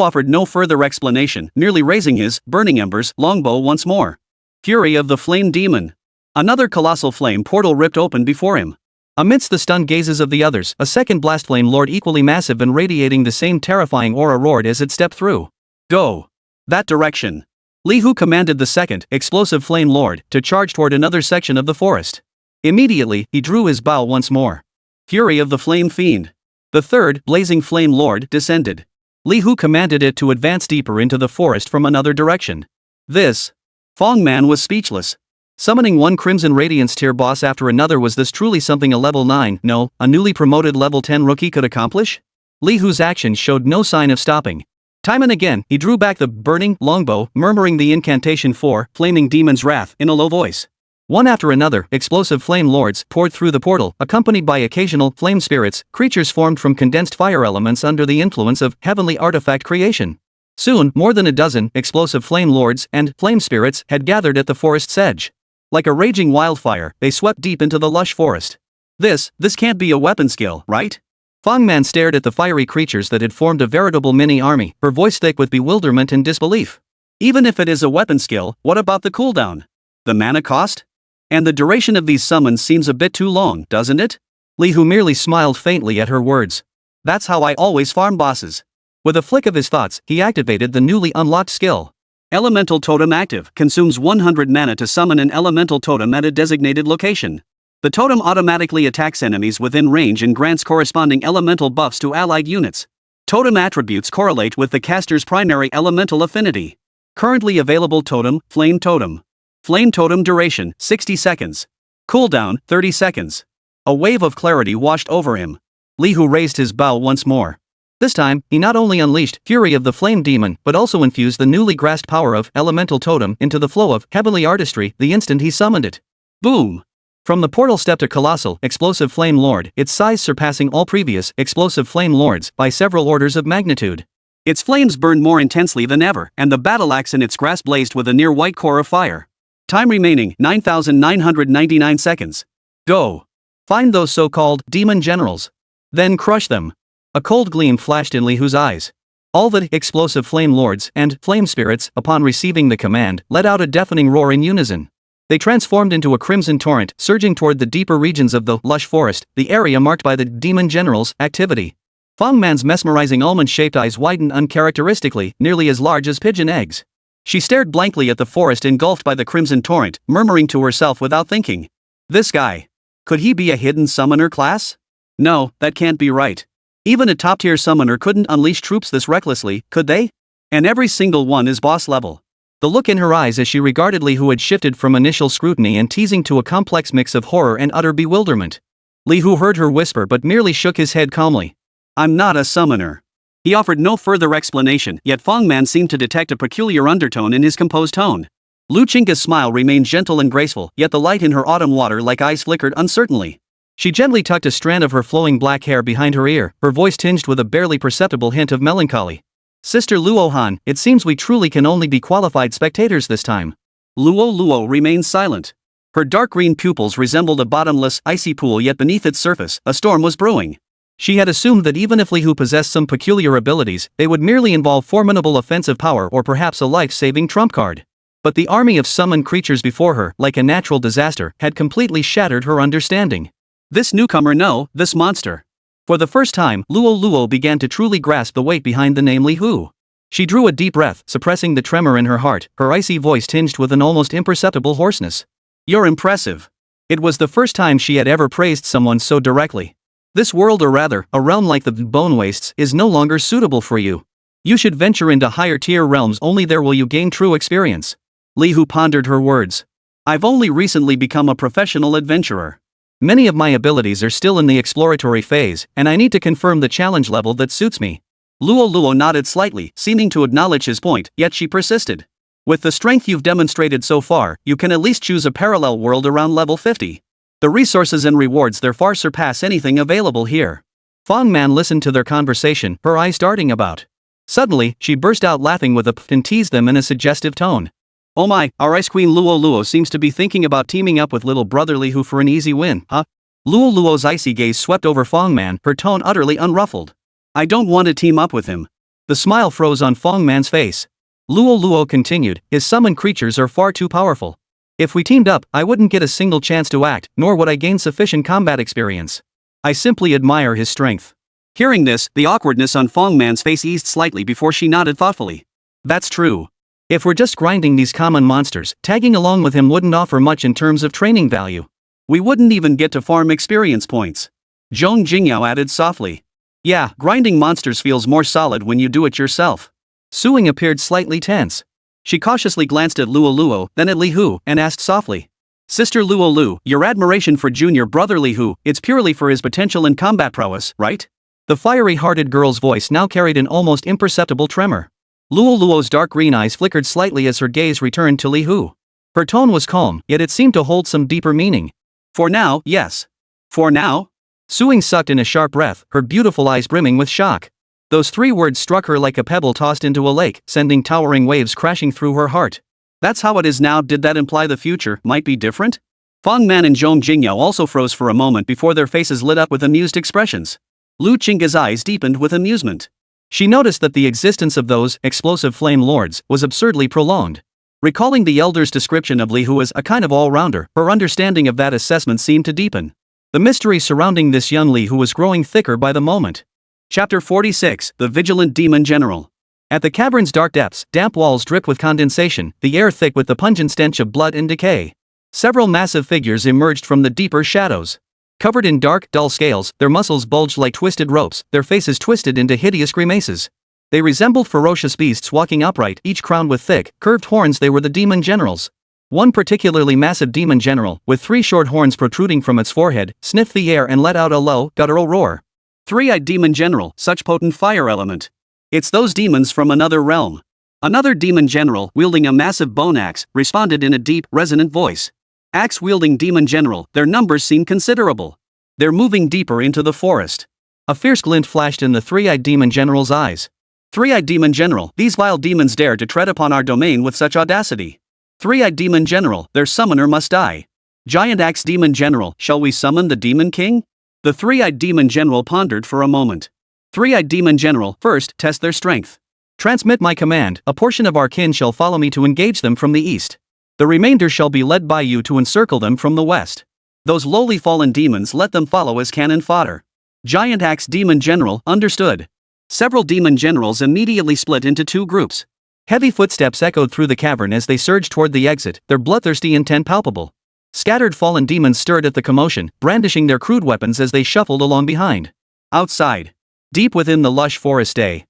offered no further explanation, merely raising his burning embers longbow once more. Fury of the Flame Demon. Another colossal flame portal ripped open before him. Amidst the stunned gazes of the others, a second blast flame lord equally massive and radiating the same terrifying aura roared as it stepped through. Go that direction. Li Hu commanded the second explosive flame lord to charge toward another section of the forest. Immediately, he drew his bow once more. Fury of the Flame Fiend. The third blazing flame lord descended. Li Hu commanded it to advance deeper into the forest from another direction. Fang Man was speechless. Summoning one Crimson Radiance tier boss after another, was this truly something a level 9, no, a newly promoted level 10 rookie could accomplish? Li Hu's actions showed no sign of stopping. Time and again, he drew back the burning longbow, murmuring the incantation for Flaming Demon's Wrath in a low voice. One after another, explosive flame lords poured through the portal, accompanied by occasional flame spirits, creatures formed from condensed fire elements under the influence of heavenly artifact creation. Soon, more than a dozen explosive flame lords and flame spirits had gathered at the forest's edge. Like a raging wildfire, they swept deep into the lush forest. This can't be a weapon skill, right? Fang Man stared at the fiery creatures that had formed a veritable mini-army, her voice thick with bewilderment and disbelief. Even if it is a weapon skill, what about the cooldown? The mana cost? And the duration of these summons seems a bit too long, doesn't it? Li Hu merely smiled faintly at her words. That's how I always farm bosses. With a flick of his thoughts, he activated the newly unlocked skill. Elemental Totem active, consumes 100 mana to summon an elemental totem at a designated location. The totem automatically attacks enemies within range and grants corresponding elemental buffs to allied units. Totem attributes correlate with the caster's primary elemental affinity. Currently available totem, Flame Totem. Flame Totem duration, 60 seconds. Cooldown, 30 seconds. A wave of clarity washed over him. Li Hu raised his bow once more. This time, he not only unleashed Fury of the Flame Demon, but also infused the newly grasped power of Elemental Totem into the flow of heavenly artistry the instant he summoned it. Boom! From the portal stepped a colossal, explosive flame lord, its size surpassing all previous explosive flame lords by several orders of magnitude. Its flames burned more intensely than ever, and the battle axe in its grasp blazed with a near-white core of fire. Time remaining, 9,999 seconds. Go! Find those so-called demon generals. Then crush them. A cold gleam flashed in Li Hu's eyes. All the explosive flame lords and flame spirits, upon receiving the command, let out a deafening roar in unison. They transformed into a crimson torrent, surging toward the deeper regions of the lush forest, the area marked by the demon generals' activity. Fang Man's mesmerizing almond-shaped eyes widened uncharacteristically, nearly as large as pigeon eggs. She stared blankly at the forest engulfed by the crimson torrent, murmuring to herself without thinking. This guy. Could he be a hidden summoner class? No, that can't be right. Even a top-tier summoner couldn't unleash troops this recklessly, could they? And every single one is boss level. The look in her eyes as she regarded Li Hu had shifted from initial scrutiny and teasing to a complex mix of horror and utter bewilderment. Li Hu heard her whisper but merely shook his head calmly. I'm not a summoner. He offered no further explanation, yet Fang Man seemed to detect a peculiar undertone in his composed tone. Lu Qingge's smile remained gentle and graceful, yet the light in her autumn water-like eyes flickered uncertainly. She gently tucked a strand of her flowing black hair behind her ear, her voice tinged with a barely perceptible hint of melancholy. Sister Luo-han, it seems we truly can only be qualified spectators this time. Luo remained silent. Her dark green pupils resembled a bottomless, icy pool, yet beneath its surface, a storm was brewing. She had assumed that even if Lihu possessed some peculiar abilities, they would merely involve formidable offensive power or perhaps a life-saving trump card. But the army of summoned creatures before her, like a natural disaster, had completely shattered her understanding. This newcomer, no, this monster. For the first time, Luo began to truly grasp the weight behind the name Lihu. She drew a deep breath, suppressing the tremor in her heart, her icy voice tinged with an almost imperceptible hoarseness. You're impressive. It was the first time she had ever praised someone so directly. This world, or rather, a realm like the Bone Wastes, is no longer suitable for you. You should venture into higher tier realms, only there will you gain true experience. Lihu pondered her words. I've only recently become a professional adventurer. Many of my abilities are still in the exploratory phase, and I need to confirm the challenge level that suits me. Luo nodded slightly, seeming to acknowledge his point, yet she persisted. With the strength you've demonstrated so far, you can at least choose a parallel world around level 50. The resources and rewards there far surpass anything available here. Fong Man listened to their conversation, her eyes darting about. Suddenly, she burst out laughing with a p and teased them in a suggestive tone. Oh my, our Ice Queen Luo seems to be thinking about teaming up with little brother Lihu for an easy win, huh? Luo's icy gaze swept over Fong Man, her tone utterly unruffled. I don't want to team up with him. The smile froze on Fong Man's face. Luo continued, his summoned creatures are far too powerful. If we teamed up, I wouldn't get a single chance to act, nor would I gain sufficient combat experience. I simply admire his strength. Hearing this, the awkwardness on Fong Man's face eased slightly before she nodded thoughtfully. That's true. If we're just grinding these common monsters, tagging along with him wouldn't offer much in terms of training value. We wouldn't even get to farm experience points. Zhong Jingyao added softly. Yeah, grinding monsters feels more solid when you do it yourself. Suing appeared slightly tense. She cautiously glanced at Luo, then at Lihu, and asked softly. Sister Luo, your admiration for junior brother Lihu, it's purely for his potential and combat prowess, right? The fiery-hearted girl's voice now carried an almost imperceptible tremor. Luo's dark green eyes flickered slightly as her gaze returned to Lihu. Her tone was calm, yet it seemed to hold some deeper meaning. For now, yes. For now? Suing sucked in a sharp breath, her beautiful eyes brimming with shock. Those 3 words struck her like a pebble tossed into a lake, sending towering waves crashing through her heart. That's how it is now. Did that imply the future might be different? Fong Man and Zhong Jingyao also froze for a moment before their faces lit up with amused expressions. Lu Qingge's eyes deepened with amusement. She noticed that the existence of those explosive flame lords was absurdly prolonged. Recalling the elder's description of Lihu as a kind of all-rounder, her understanding of that assessment seemed to deepen. The mystery surrounding this young Lihu was growing thicker by the moment. Chapter 46, The Vigilant Demon General. At the cavern's dark depths, damp walls dripped with condensation, the air thick with the pungent stench of blood and decay. Several massive figures emerged from the deeper shadows. Covered in dark, dull scales, their muscles bulged like twisted ropes, their faces twisted into hideous grimaces. They resembled ferocious beasts walking upright, each crowned with thick, curved horns. They were the demon generals. One particularly massive demon general, with 3 short horns protruding from its forehead, sniffed the air and let out a low, guttural roar. 3-eyed demon general, such potent fire element. It's those demons from another realm. Another demon general, wielding a massive bone axe, responded in a deep, resonant voice. Axe-wielding demon general, their numbers seem considerable. They're moving deeper into the forest. A fierce glint flashed in the 3-eyed demon general's eyes. 3-eyed demon general, these vile demons dare to tread upon our domain with such audacity. 3-eyed demon general, their summoner must die. Giant axe demon general, shall we summon the demon king? The 3-eyed demon general pondered for a moment. 3-eyed demon general, first, test their strength. Transmit my command, a portion of our kin shall follow me to engage them from the east. The remainder shall be led by you to encircle them from the west. Those lowly fallen demons, let them follow as cannon fodder. Giant axe demon general, understood. Several demon generals immediately split into 2 groups. Heavy footsteps echoed through the cavern as they surged toward the exit, their bloodthirsty intent palpable. Scattered fallen demons stirred at the commotion, brandishing their crude weapons as they shuffled along behind. Outside, deep within the lush forest, a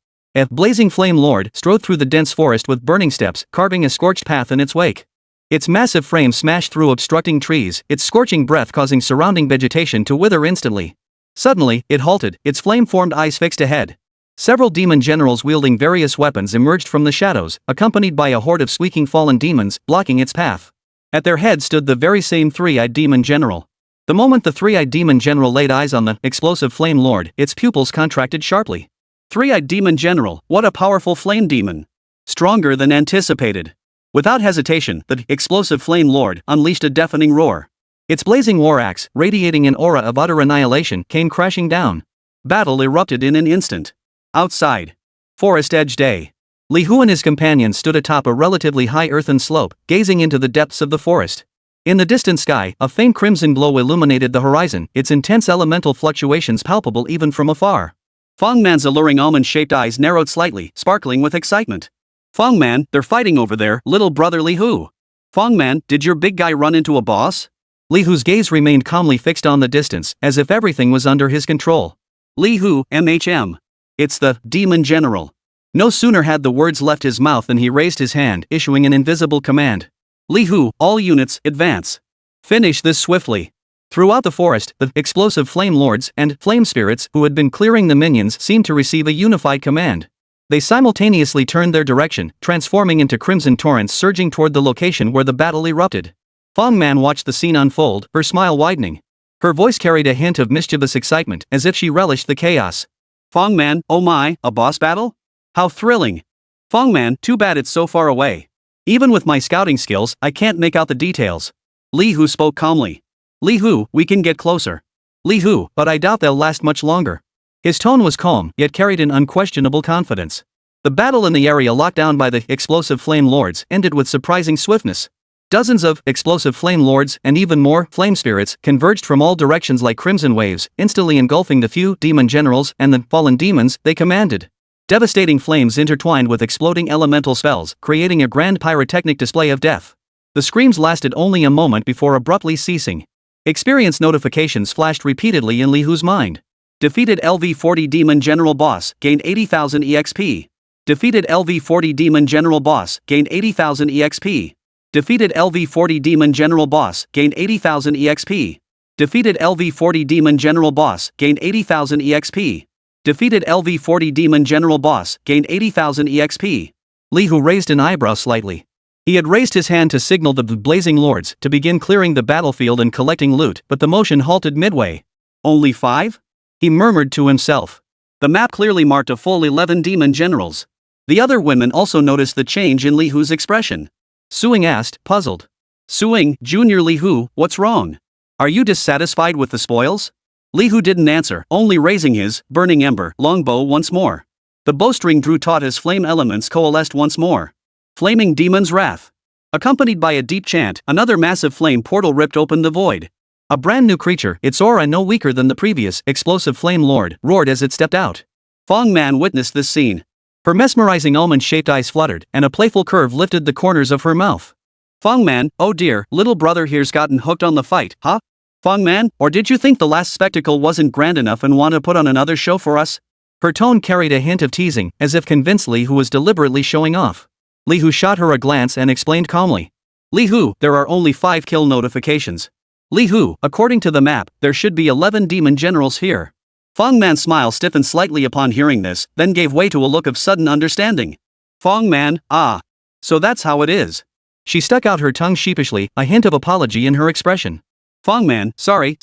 blazing flame lord strode through the dense forest with burning steps, carving a scorched path in its wake. Its massive frame smashed through obstructing trees, its scorching breath causing surrounding vegetation to wither instantly. Suddenly, it halted, its flame-formed eyes fixed ahead. Several demon generals wielding various weapons emerged from the shadows, accompanied by a horde of squeaking fallen demons, blocking its path. At their head stood the very same three-eyed demon general. The moment the three-eyed demon general laid eyes on the explosive flame lord, its pupils contracted sharply. Three-eyed demon general, what a powerful flame demon! Stronger than anticipated. Without hesitation, the explosive flame lord unleashed a deafening roar. Its blazing war axe, radiating an aura of utter annihilation, came crashing down. Battle erupted in an instant. Outside. Forest Edge Day. Li Hu and his companions stood atop a relatively high earthen slope, gazing into the depths of the forest. In the distant sky, a faint crimson glow illuminated the horizon, its intense elemental fluctuations palpable even from afar. Fong Man's alluring almond-shaped eyes narrowed slightly, sparkling with excitement. Fong Man, they're fighting over there, little brother Li Hu. Fong Man, did your big guy run into a boss? Li Hu's gaze remained calmly fixed on the distance, as if everything was under his control. Li Hu, MHM. It's the demon general. No sooner had the words left his mouth than he raised his hand, issuing an invisible command. Li Hu, all units, advance. Finish this swiftly. Throughout the forest, the explosive flame lords and flame spirits who had been clearing the minions seemed to receive a unified command. They simultaneously turned their direction, transforming into crimson torrents surging toward the location where the battle erupted. Fong Man watched the scene unfold, her smile widening. Her voice carried a hint of mischievous excitement, as if she relished the chaos. Fong Man, oh my, a boss battle? How thrilling! Fong Man, too bad it's so far away. Even with my scouting skills, I can't make out the details. Li Hu spoke calmly. Li Hu, we can get closer. Li Hu, but I doubt they'll last much longer. His tone was calm, yet carried an unquestionable confidence. The battle in the area locked down by the explosive flame lords ended with surprising swiftness. Dozens of explosive flame lords and even more flame spirits converged from all directions like crimson waves, instantly engulfing the few demon generals and the fallen demons they commanded. Devastating flames intertwined with exploding elemental spells, creating a grand pyrotechnic display of death. The screams lasted only a moment before abruptly ceasing. Experience notifications flashed repeatedly in Li Hu's mind. Defeated LV-40 Demon General Boss, gained 80,000 EXP. Defeated LV-40 Demon General Boss, gained 80,000 EXP. Defeated LV-40 Demon General Boss, gained 80,000 EXP. Defeated LV-40 Demon General Boss, gained 80,000 EXP. Defeated LV-40 Demon General Boss, gained 80,000 EXP. Li Hu raised an eyebrow slightly. He had raised his hand to signal the blazing lords to begin clearing the battlefield and collecting loot, but the motion halted midway. Only 5? He murmured to himself. The map clearly marked a full 11 demon generals. The other women also noticed the change in Li Hu's expression. Suing asked, puzzled. Suing, Junior Li Hu, what's wrong? Are you dissatisfied with the spoils? Li Hu didn't answer, only raising his burning ember longbow once more. The bowstring drew taut as flame elements coalesced once more. Flaming Demon's Wrath. Accompanied by a deep chant, another massive flame portal ripped open the void. A brand new creature, its aura no weaker than the previous explosive flame lord, roared as it stepped out. Fong Man witnessed this scene. Her mesmerizing almond-shaped eyes fluttered, and a playful curve lifted the corners of her mouth. Fong Man, oh dear, little brother here's gotten hooked on the fight, huh? Fong Man, or did you think the last spectacle wasn't grand enough and want to put on another show for us? Her tone carried a hint of teasing, as if convinced Li Hu was deliberately showing off. Li Hu shot her a glance and explained calmly. Li Hu, there are only 5 kill notifications. Li Hu, according to the map, there should be 11 demon generals here. Fong Man's smile stiffened slightly upon hearing this, then gave way to a look of sudden understanding. Fong Man, ah. So that's how it is. She stuck out her tongue sheepishly, a hint of apology in her expression. Fong Man, sorry.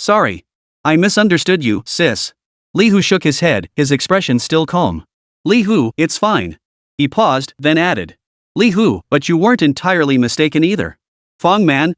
I misunderstood you, sis. Li Hu shook his head, his expression still calm. Li Hu, it's fine. He paused, then added. Li Hu, but you weren't entirely mistaken either. Fong Man,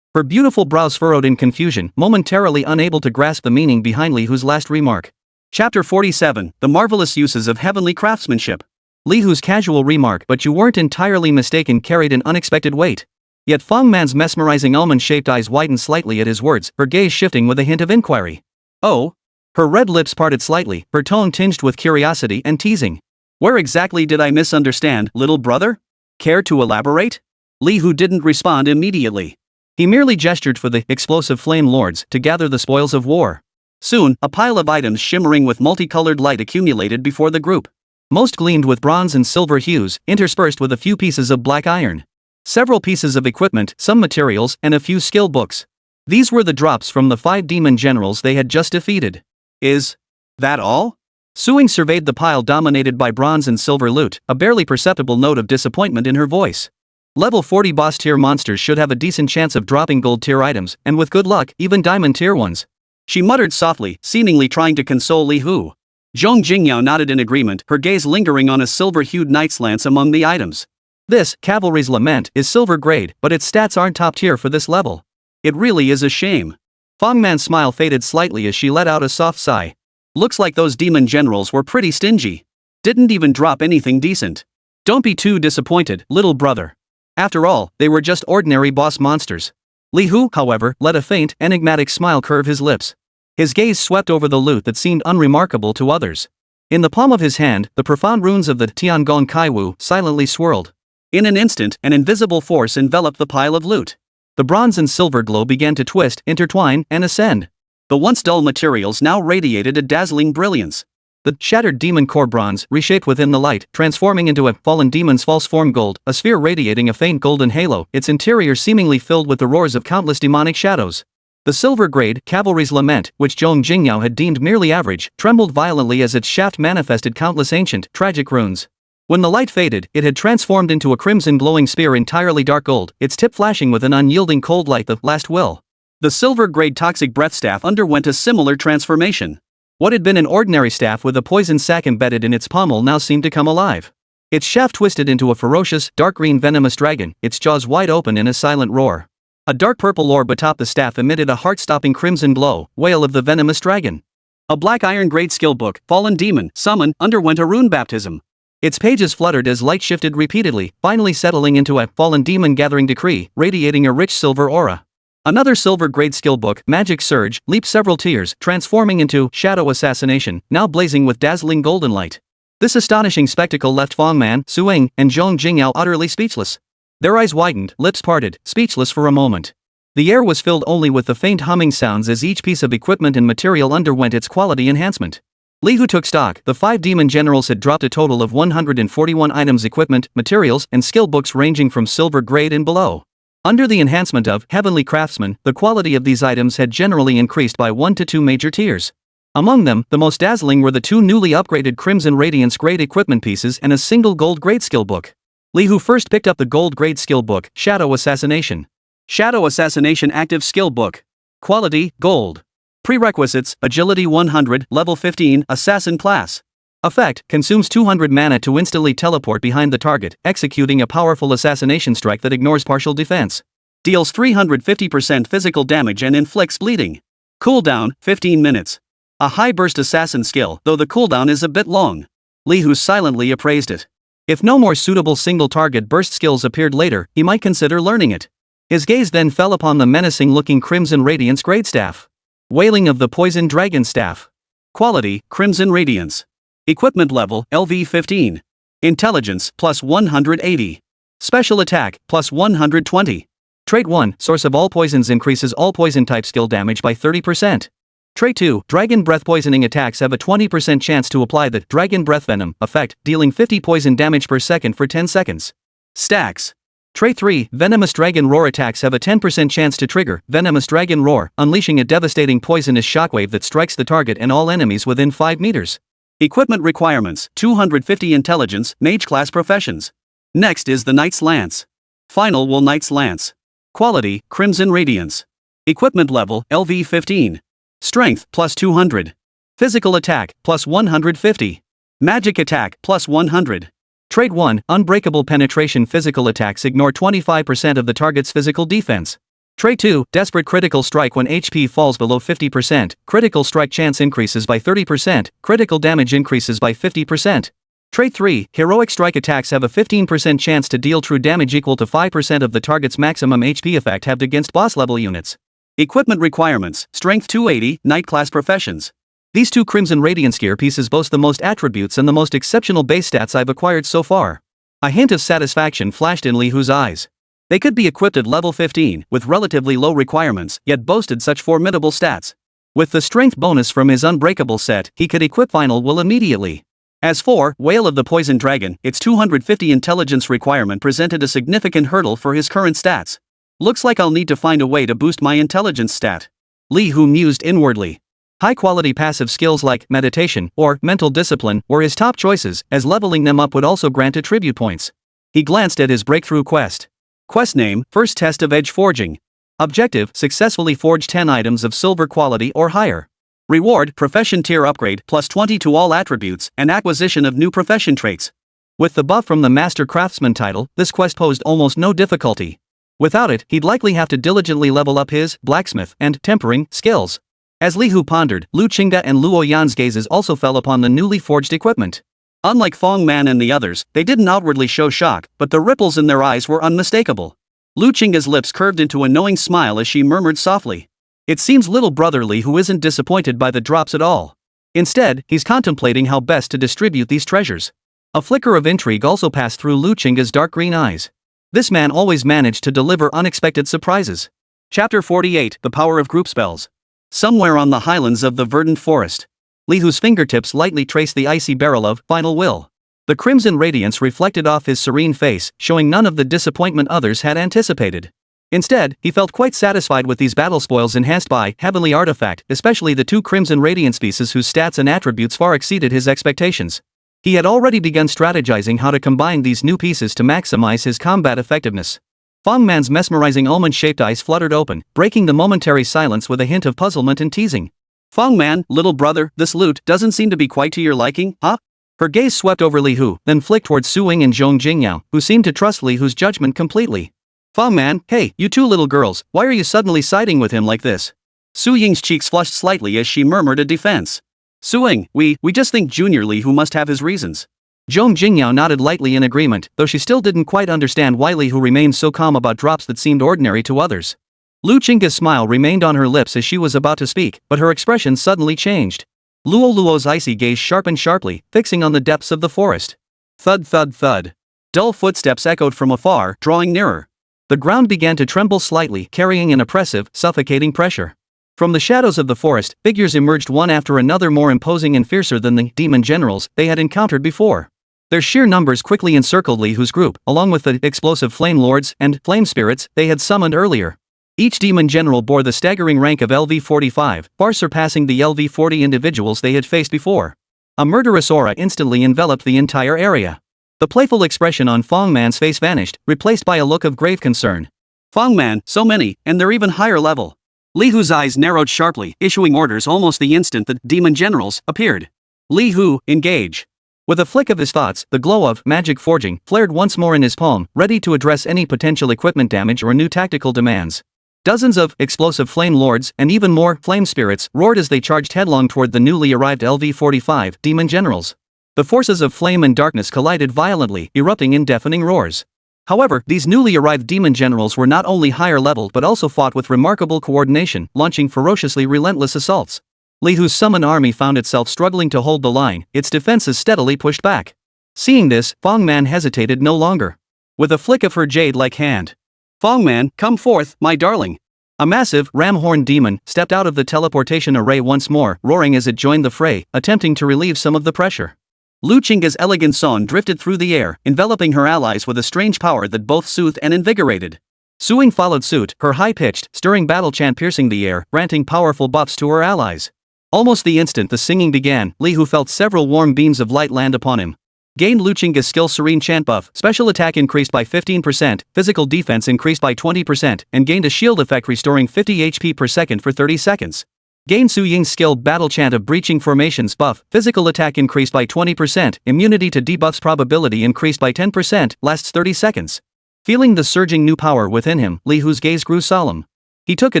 Her beautiful brows furrowed in confusion, momentarily unable to grasp the meaning behind Li Hu's last remark. Chapter 47, The Marvelous Uses of Heavenly Craftsmanship. Li Hu's casual remark, but you weren't entirely mistaken, carried an unexpected weight. Yet Fong Man's mesmerizing almond-shaped eyes widened slightly at his words, her gaze shifting with a hint of inquiry. Oh? Her red lips parted slightly, her tone tinged with curiosity and teasing. Where exactly did I misunderstand, little brother? Care to elaborate? Li Hu didn't respond immediately. He merely gestured for the explosive flame lords to gather the spoils of war. Soon, a pile of items shimmering with multicolored light accumulated before the group. Most gleamed with bronze and silver hues, interspersed with a few pieces of black iron. Several pieces of equipment, some materials, and a few skill books. These were the drops from the 5 demon generals they had just defeated. Is that all? Suing surveyed the pile dominated by bronze and silver loot, a barely perceptible note of disappointment in her voice. Level 40 boss tier monsters should have a decent chance of dropping gold tier items, and with good luck, even diamond tier ones. She muttered softly, seemingly trying to console Li Hu. Zhong Jingyao nodded in agreement, her gaze lingering on a silver-hued knight's lance among the items. This, Cavalry's Lament, is silver grade, but its stats aren't top tier for this level. It really is a shame. Fangman's smile faded slightly as she let out a soft sigh. Looks like those demon generals were pretty stingy. Didn't even drop anything decent. Don't be too disappointed, little brother. After all, they were just ordinary boss monsters. Li Hu, however, let a faint, enigmatic smile curve his lips. His gaze swept over the loot that seemed unremarkable to others. In the palm of his hand, the profound runes of the Tiangong Kaiwu silently swirled. In an instant, an invisible force enveloped the pile of loot. The bronze and silver glow began to twist, intertwine, and ascend. The once dull materials now radiated a dazzling brilliance. The shattered demon core bronze reshaped within the light, transforming into a fallen demon's false form gold, a sphere radiating a faint golden halo, its interior seemingly filled with the roars of countless demonic shadows. The silver grade Cavalry's Lament, which Zhong Jingyao had deemed merely average, trembled violently as its shaft manifested countless ancient, tragic runes. When the light faded, it had transformed into a crimson glowing spear entirely dark gold, its tip flashing with an unyielding cold light the last will. The silver-grade toxic breath staff underwent a similar transformation. What had been an ordinary staff with a poison sac embedded in its pommel now seemed to come alive. Its shaft twisted into a ferocious, dark green venomous dragon, its jaws wide open in a silent roar. A dark purple orb atop the staff emitted a heart-stopping crimson glow, wail of the venomous dragon. A black iron grade skill book, Fallen Demon, Summon, underwent a rune baptism. Its pages fluttered as light shifted repeatedly, finally settling into a Fallen Demon Gathering Decree, radiating a rich silver aura. Another silver-grade skill book, Magic Surge, leaped several tiers, transforming into Shadow Assassination, now blazing with dazzling golden light. This astonishing spectacle left Fangman, Suing, and Zhong Jingyao utterly speechless. Their eyes widened, lips parted, speechless for a moment. The air was filled only with the faint humming sounds as each piece of equipment and material underwent its quality enhancement. Li Hu took stock. The 5 demon generals had dropped a total of 141 items, equipment, materials, and skill books ranging from silver grade and below. Under the enhancement of Heavenly Craftsman, the quality of these items had generally increased by 1 to 2 major tiers. Among them, the most dazzling were the 2 newly upgraded Crimson Radiance grade equipment pieces and a single gold grade skill book. Li Hu first picked up the gold grade skill book, Shadow Assassination. Shadow Assassination active skill book. Quality, gold. Prerequisites, Agility 100, Level 15, Assassin class. Effect, consumes 200 mana to instantly teleport behind the target, executing a powerful assassination strike that ignores partial defense. Deals 350% physical damage and inflicts bleeding. Cooldown, 15 minutes. A high burst assassin skill, though the cooldown is a bit long. Li Hu silently appraised it. If no more suitable single target burst skills appeared later, he might consider learning it. His gaze then fell upon the menacing-looking Crimson Radiance grade staff. Wailing of the Poison Dragon Staff. Quality, Crimson Radiance. Equipment level, LV 15. Intelligence, plus 180. Special attack, plus 120. Trait 1, Source of all poisons increases all poison type skill damage by 30%. Trait 2, Dragon Breath poisoning attacks have a 20% chance to apply the Dragon Breath Venom effect, dealing 50 poison damage per second for 10 seconds. Stacks. Trait 3, Venomous Dragon Roar attacks have a 10% chance to trigger Venomous Dragon Roar, unleashing a devastating poisonous shockwave that strikes the target and all enemies within 5 meters. Equipment requirements, 250 intelligence, mage class professions. Next is the Knight's Lance. Final will Knight's Lance. Quality, Crimson Radiance. Equipment level, LV 15. Strength, plus 200. Physical attack, plus 150. Magic attack, plus 100. Trait 1, Unbreakable Penetration physical attacks ignore 25% of the target's physical defense. Trait 2, Desperate Critical Strike when HP falls below 50%, critical strike chance increases by 30%, critical damage increases by 50%. Trait 3, Heroic Strike attacks have a 15% chance to deal true damage equal to 5% of the target's maximum HP effect halved against boss level units. Equipment requirements, Strength 280, Knight class professions. These 2 Crimson Radiance gear pieces boast the most attributes and the most exceptional base stats I've acquired so far. A hint of satisfaction flashed in Li Hu's eyes. They could be equipped at level 15, with relatively low requirements, yet boasted such formidable stats. With the strength bonus from his Unbreakable set, he could equip Final Will immediately. As for Wail of the Poison Dragon, its 250 intelligence requirement presented a significant hurdle for his current stats. Looks like I'll need to find a way to boost my intelligence stat. Li Hu mused inwardly. High-quality passive skills like meditation or mental discipline were his top choices, as leveling them up would also grant attribute points. He glanced at his breakthrough quest. Quest name, First Test of Edge Forging. Objective, successfully forge 10 items of silver quality or higher. Reward, profession tier upgrade, plus 20 to all attributes, and acquisition of new profession traits. With the buff from the Master Craftsman title, this quest posed almost no difficulty. Without it, he'd likely have to diligently level up his blacksmith and tempering skills. As Li Hu pondered, Lu Qingda and Luo Yan's gazes also fell upon the newly forged equipment. Unlike Fong Man and the others, they didn't outwardly show shock, but the ripples in their eyes were unmistakable. Lu Qingda's lips curved into a knowing smile as she murmured softly. It seems little brother Li Hu isn't disappointed by the drops at all. Instead, he's contemplating how best to distribute these treasures. A flicker of intrigue also passed through Lu Qingda's dark green eyes. This man always managed to deliver unexpected surprises. Chapter 48, The Power of Group Spells. Somewhere on the highlands of the verdant forest, Li Hu's fingertips lightly traced the icy barrel of Final Will. The crimson radiance reflected off his serene face, showing none of the disappointment others had anticipated. Instead, he felt quite satisfied with these battle spoils enhanced by Heavenly Artifact, especially the 2 crimson radiance pieces whose stats and attributes far exceeded his expectations. He had already begun strategizing how to combine these new pieces to maximize his combat effectiveness. Fong Man's mesmerizing almond-shaped eyes fluttered open, breaking the momentary silence with a hint of puzzlement and teasing. Fong Man, little brother, this loot doesn't seem to be quite to your liking, huh? Her gaze swept over Li Hu, then flicked towards Su Ying and Zhong Jingyao, who seemed to trust Li Hu's judgment completely. Fong Man, hey, you 2 little girls, why are you suddenly siding with him like this? Su Ying's cheeks flushed slightly as she murmured a defense. Su Ying, we just think Junior Li Hu must have his reasons. Zhong Jingyao nodded lightly in agreement, though she still didn't quite understand why Li Hu remained so calm about drops that seemed ordinary to others. Lu Qingda's smile remained on her lips as she was about to speak, but her expression suddenly changed. Luo's icy gaze sharpened sharply, fixing on the depths of the forest. Thud thud thud. Dull footsteps echoed from afar, drawing nearer. The ground began to tremble slightly, carrying an oppressive, suffocating pressure. From the shadows of the forest, figures emerged one after another, more imposing and fiercer than the demon generals they had encountered before. Their sheer numbers quickly encircled Li Hu's group, along with the explosive flame lords and flame spirits they had summoned earlier. Each demon general bore the staggering rank of LV-45, far surpassing the LV-40 individuals they had faced before. A murderous aura instantly enveloped the entire area. The playful expression on Fong Man's face vanished, replaced by a look of grave concern. Fong Man, so many, and they're even higher level. Li Hu's eyes narrowed sharply, issuing orders almost the instant the demon generals appeared. Li Hu, engage. With a flick of his thoughts, the glow of magic forging flared once more in his palm, ready to address any potential equipment damage or new tactical demands. Dozens of explosive flame lords and even more flame spirits roared as they charged headlong toward the newly arrived LV-45 demon generals. The forces of flame and darkness collided violently, erupting in deafening roars. However, these newly arrived demon generals were not only higher level but also fought with remarkable coordination, launching ferociously relentless assaults. Li Hu's summoned army found itself struggling to hold the line, its defenses steadily pushed back. Seeing this, Fong Man hesitated no longer. With a flick of her jade-like hand, Fong Man, come forth, my darling. A massive, ram-horned demon stepped out of the teleportation array once more, roaring as it joined the fray, attempting to relieve some of the pressure. Lu Qingda's elegant song drifted through the air, enveloping her allies with a strange power that both soothed and invigorated. Su Ying followed suit, her high-pitched, stirring battle chant piercing the air, granting powerful buffs to her allies. Almost the instant the singing began, Li Hu felt several warm beams of light land upon him. Gained Lu Qingda's skill serene chant buff, special attack increased by 15%, physical defense increased by 20%, and gained a shield effect restoring 50 HP per second for 30 seconds. Gained Su Ying's skill battle chant of breaching formations buff, physical attack increased by 20%, immunity to debuffs probability increased by 10%, lasts 30 seconds. Feeling the surging new power within him, Li Hu's gaze grew solemn. He took a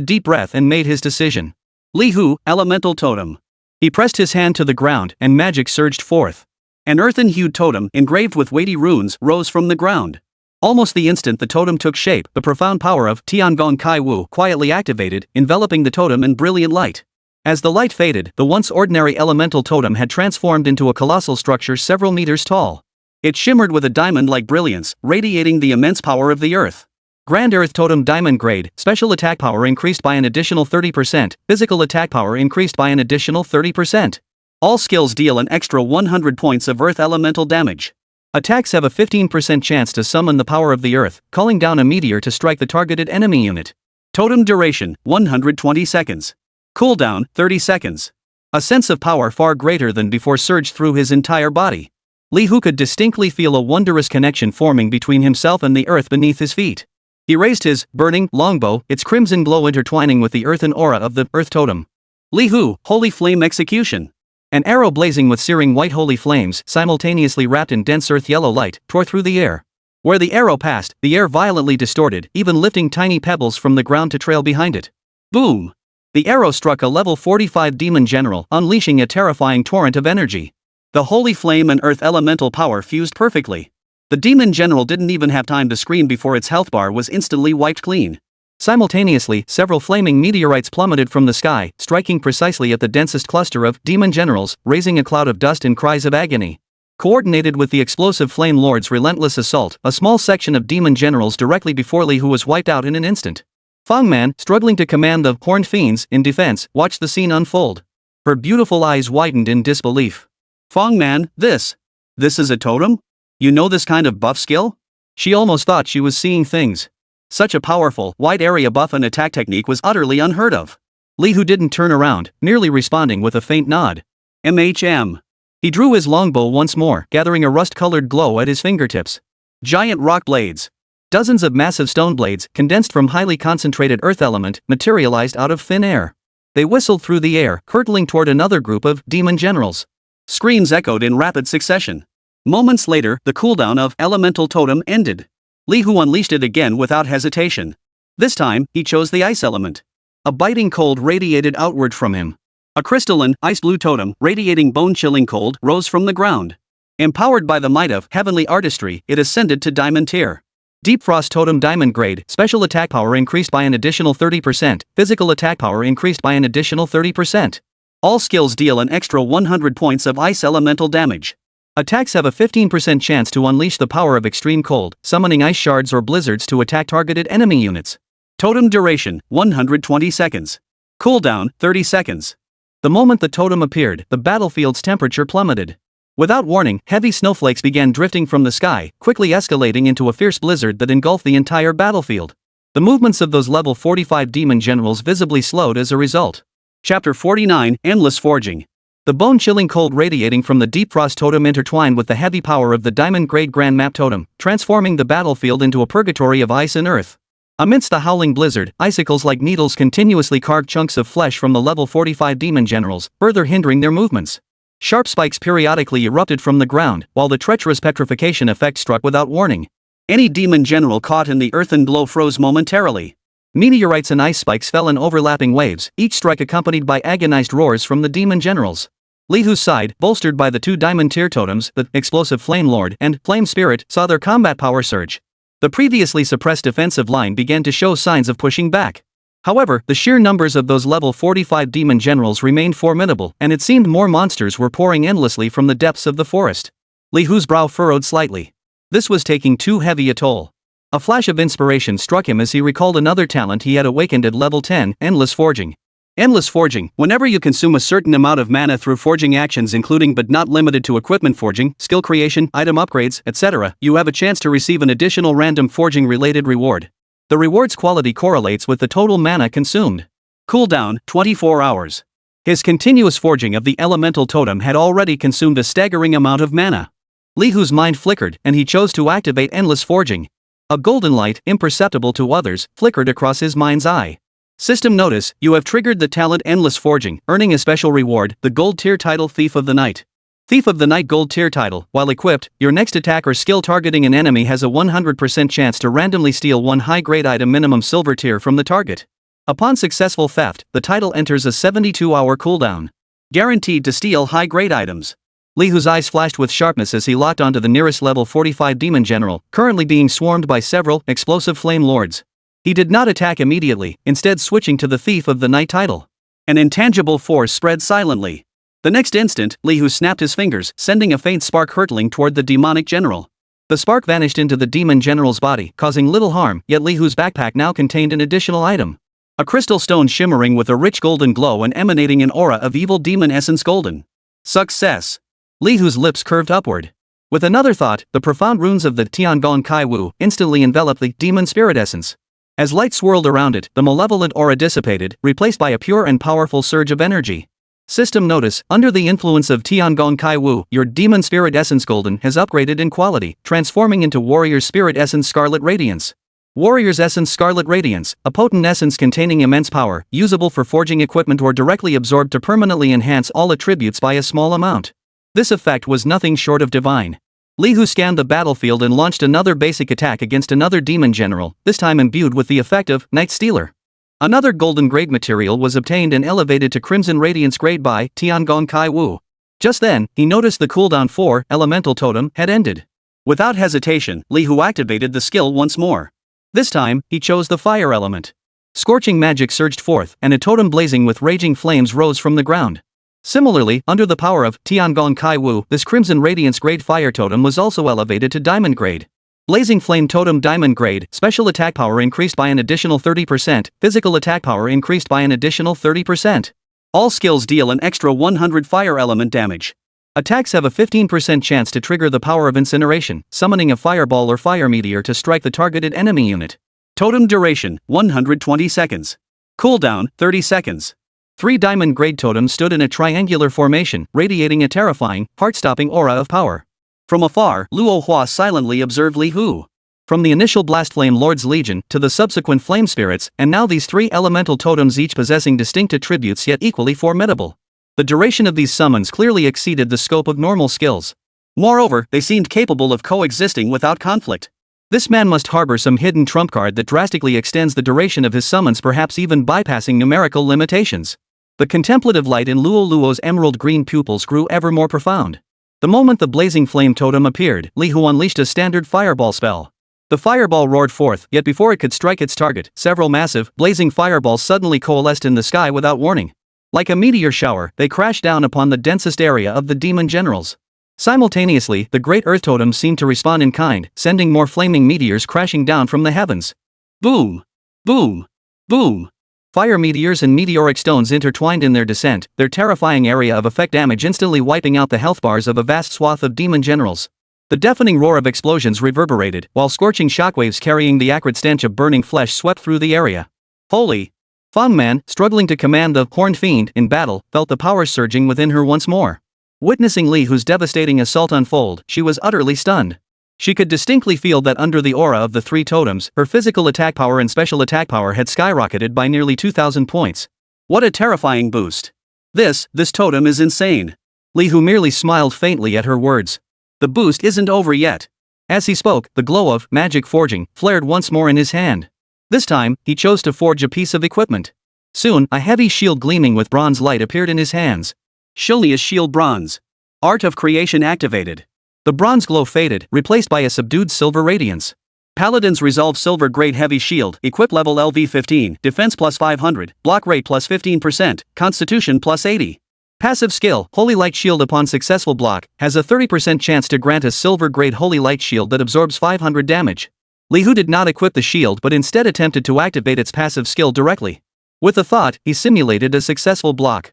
deep breath and made his decision. Li Hu, Elemental Totem. He pressed his hand to the ground, and magic surged forth. An earthen-hued totem, engraved with weighty runes, rose from the ground. Almost the instant the totem took shape, the profound power of Tiangong Kai Wu quietly activated, enveloping the totem in brilliant light. As the light faded, the once ordinary elemental totem had transformed into a colossal structure several meters tall. It shimmered with a diamond-like brilliance, radiating the immense power of the earth. Grand Earth Totem Diamond Grade, special attack power increased by an additional 30%, physical attack power increased by an additional 30%. All skills deal an extra 100 points of earth elemental damage. Attacks have a 15% chance to summon the power of the earth, calling down a meteor to strike the targeted enemy unit. Totem duration, 120 seconds. Cooldown, 30 seconds. A sense of power far greater than before surged through his entire body. Li Hu could distinctly feel a wondrous connection forming between himself and the earth beneath his feet. He raised his burning longbow, its crimson glow intertwining with the earthen aura of the earth totem. Li Hu, holy flame execution. An arrow blazing with searing white holy flames, simultaneously wrapped in dense earth yellow light, tore through the air. Where the arrow passed, the air violently distorted, even lifting tiny pebbles from the ground to trail behind it. Boom! The arrow struck a level 45 demon general, unleashing a terrifying torrent of energy. The holy flame and earth elemental power fused perfectly. The demon general didn't even have time to scream before its health bar was instantly wiped clean. Simultaneously, several flaming meteorites plummeted from the sky, striking precisely at the densest cluster of demon generals, raising a cloud of dust and cries of agony. Coordinated with the explosive Flame Lord's relentless assault, a small section of demon generals directly before Li Hu was wiped out in an instant. Fang Man, struggling to command the horned fiends in defense, watched the scene unfold. Her beautiful eyes widened in disbelief. Fang Man, this is a totem? You know this kind of buff skill? She almost thought she was seeing things. Such a powerful, wide area buff and attack technique was utterly unheard of. Li Hu didn't turn around, merely responding with a faint nod. MHM. He drew his longbow once more, gathering a rust-colored glow at his fingertips. Giant rock blades. Dozens of massive stone blades, condensed from highly concentrated earth element, materialized out of thin air. They whistled through the air, hurtling toward another group of demon generals. Screams echoed in rapid succession. Moments later, the cooldown of Elemental Totem ended. Li Hu unleashed it again without hesitation. This time, he chose the ice element. A biting cold radiated outward from him. A crystalline, ice-blue totem, radiating bone-chilling cold, rose from the ground. Empowered by the might of heavenly artistry, it ascended to Diamond Tier. Deep Frost Totem Diamond Grade, special attack power increased by an additional 30%, physical attack power increased by an additional 30%. All skills deal an extra 100 points of ice elemental damage. Attacks have a 15% chance to unleash the power of extreme cold, summoning ice shards or blizzards to attack targeted enemy units. Totem duration, 120 seconds. Cooldown, 30 seconds. The moment the totem appeared, the battlefield's temperature plummeted. Without warning, heavy snowflakes began drifting from the sky, quickly escalating into a fierce blizzard that engulfed the entire battlefield. The movements of those level 45 demon generals visibly slowed as a result. Chapter 49, Endless Forging. The bone-chilling cold radiating from the Deep Frost Totem intertwined with the heavy power of the Diamond Grade Grand Map Totem, transforming the battlefield into a purgatory of ice and earth. Amidst the howling blizzard, icicles like needles continuously carved chunks of flesh from the level 45 demon generals, further hindering their movements. Sharp spikes periodically erupted from the ground, while the treacherous petrification effect struck without warning. Any demon general caught in the earthen blow froze momentarily. Meteorites and ice spikes fell in overlapping waves, each strike accompanied by agonized roars from the demon generals. Li Hu's side, bolstered by the two Diamond Tier totems, the Explosive Flame Lord and Flame Spirit, saw their combat power surge. The previously suppressed defensive line began to show signs of pushing back. However, the sheer numbers of those level 45 demon generals remained formidable, and it seemed more monsters were pouring endlessly from the depths of the forest. Li Hu's brow furrowed slightly. This was taking too heavy a toll. A flash of inspiration struck him as he recalled another talent he had awakened at level 10, Endless Forging. Endless Forging. Whenever you consume a certain amount of mana through forging actions including but not limited to equipment forging, skill creation, item upgrades, etc., you have a chance to receive an additional random forging-related reward. The reward's quality correlates with the total mana consumed. Cooldown, 24 hours. His continuous forging of the elemental totem had already consumed a staggering amount of mana. Li Hu's mind flickered, and he chose to activate Endless Forging. A golden light, imperceptible to others, flickered across his mind's eye. System notice, you have triggered the talent Endless Forging, earning a special reward, the Gold Tier title Thief of the Night. Thief of the Night Gold Tier title. While equipped, your next attack or skill targeting an enemy has a 100% chance to randomly steal one high-grade item minimum Silver Tier from the target. Upon successful theft, the title enters a 72-hour cooldown. Guaranteed to steal high-grade items. Li Hu's eyes flashed with sharpness as he locked onto the nearest level 45 demon general, currently being swarmed by several explosive flame lords. He did not attack immediately, instead switching to the Thief of the Night title. An intangible force spread silently. The next instant, Li Hu snapped his fingers, sending a faint spark hurtling toward the demonic general. The spark vanished into the demon general's body, causing little harm, yet Li Hu's backpack now contained an additional item. A crystal stone shimmering with a rich golden glow and emanating an aura of evil demon essence golden. Success! Li Hu's lips curved upward. With another thought, the profound runes of the Tiangong Kai Wu instantly enveloped the demon spirit essence. As light swirled around it, the malevolent aura dissipated, replaced by a pure and powerful surge of energy. System notice: under the influence of Tiangong Kai Wu, your demon spirit essence golden has upgraded in quality, transforming into warrior spirit essence scarlet radiance. Warrior's essence scarlet radiance, a potent essence containing immense power, usable for forging equipment or directly absorbed to permanently enhance all attributes by a small amount. This effect was nothing short of divine. Li Hu scanned the battlefield and launched another basic attack against another demon general, this time imbued with the effect of Night Stealer. Another golden grade material was obtained and elevated to Crimson Radiance grade by Tiangong Kai Wu. Just then, he noticed the cooldown for Elemental Totem had ended. Without hesitation, Li Hu activated the skill once more. This time, he chose the fire element. Scorching magic surged forth, and a totem blazing with raging flames rose from the ground. Similarly, under the power of Tiangong Kai Wu, this Crimson Radiance grade fire totem was also elevated to Diamond grade. Blazing Flame Totem Diamond grade, special attack power increased by an additional 30%, physical attack power increased by an additional 30%. All skills deal an extra 100 fire element damage. Attacks have a 15% chance to trigger the power of incineration, summoning a fireball or fire meteor to strike the targeted enemy unit. Totem duration, 120 seconds. Cooldown, 30 seconds. 3 diamond grade totems stood in a triangular formation, radiating a terrifying, heart-stopping aura of power. From afar, Luo Hua silently observed Li Hu. From the initial Blast Flame Lord's Legion to the subsequent Flame Spirits, and now these 3 elemental totems each possessing distinct attributes yet equally formidable. The duration of these summons clearly exceeded the scope of normal skills. Moreover, they seemed capable of coexisting without conflict. This man must harbor some hidden trump card that drastically extends the duration of his summons, perhaps even bypassing numerical limitations. The contemplative light in Luo Luo's emerald green pupils grew ever more profound. The moment the blazing flame totem appeared, Li Hu unleashed a standard fireball spell. The fireball roared forth, yet before it could strike its target, several massive, blazing fireballs suddenly coalesced in the sky without warning. Like a meteor shower, they crashed down upon the densest area of the demon generals. Simultaneously, the great earth totem seemed to respond in kind, sending more flaming meteors crashing down from the heavens. Boom! Boom! Boom! Fire meteors and meteoric stones intertwined in their descent, their terrifying area of effect damage instantly wiping out the health bars of a vast swath of demon generals. The deafening roar of explosions reverberated, while scorching shockwaves carrying the acrid stench of burning flesh swept through the area. Holy! Fang Man, struggling to command the Horned Fiend in battle, felt the power surging within her once more. Witnessing Li Hu's devastating assault unfold, she was utterly stunned. She could distinctly feel that under the aura of the 3 totems, her physical attack power and special attack power had skyrocketed by nearly 2,000 points. What a terrifying boost. This totem is insane. Li Hu merely smiled faintly at her words. The boost isn't over yet. As he spoke, the glow of magic forging flared once more in his hand. This time, he chose to forge a piece of equipment. Soon, a heavy shield gleaming with bronze light appeared in his hands. Shilia's shield bronze. Art of creation activated. The bronze glow faded, replaced by a subdued silver radiance. Paladin's Resolve Silver Grade Heavy Shield, equip level LV15, defense plus 500, block rate plus 15%, constitution plus 80. Passive skill, Holy Light Shield. Upon successful block, has a 30% chance to grant a silver grade Holy Light Shield that absorbs 500 damage. Li Hu did not equip the shield but instead attempted to activate its passive skill directly. With a thought, he simulated a successful block.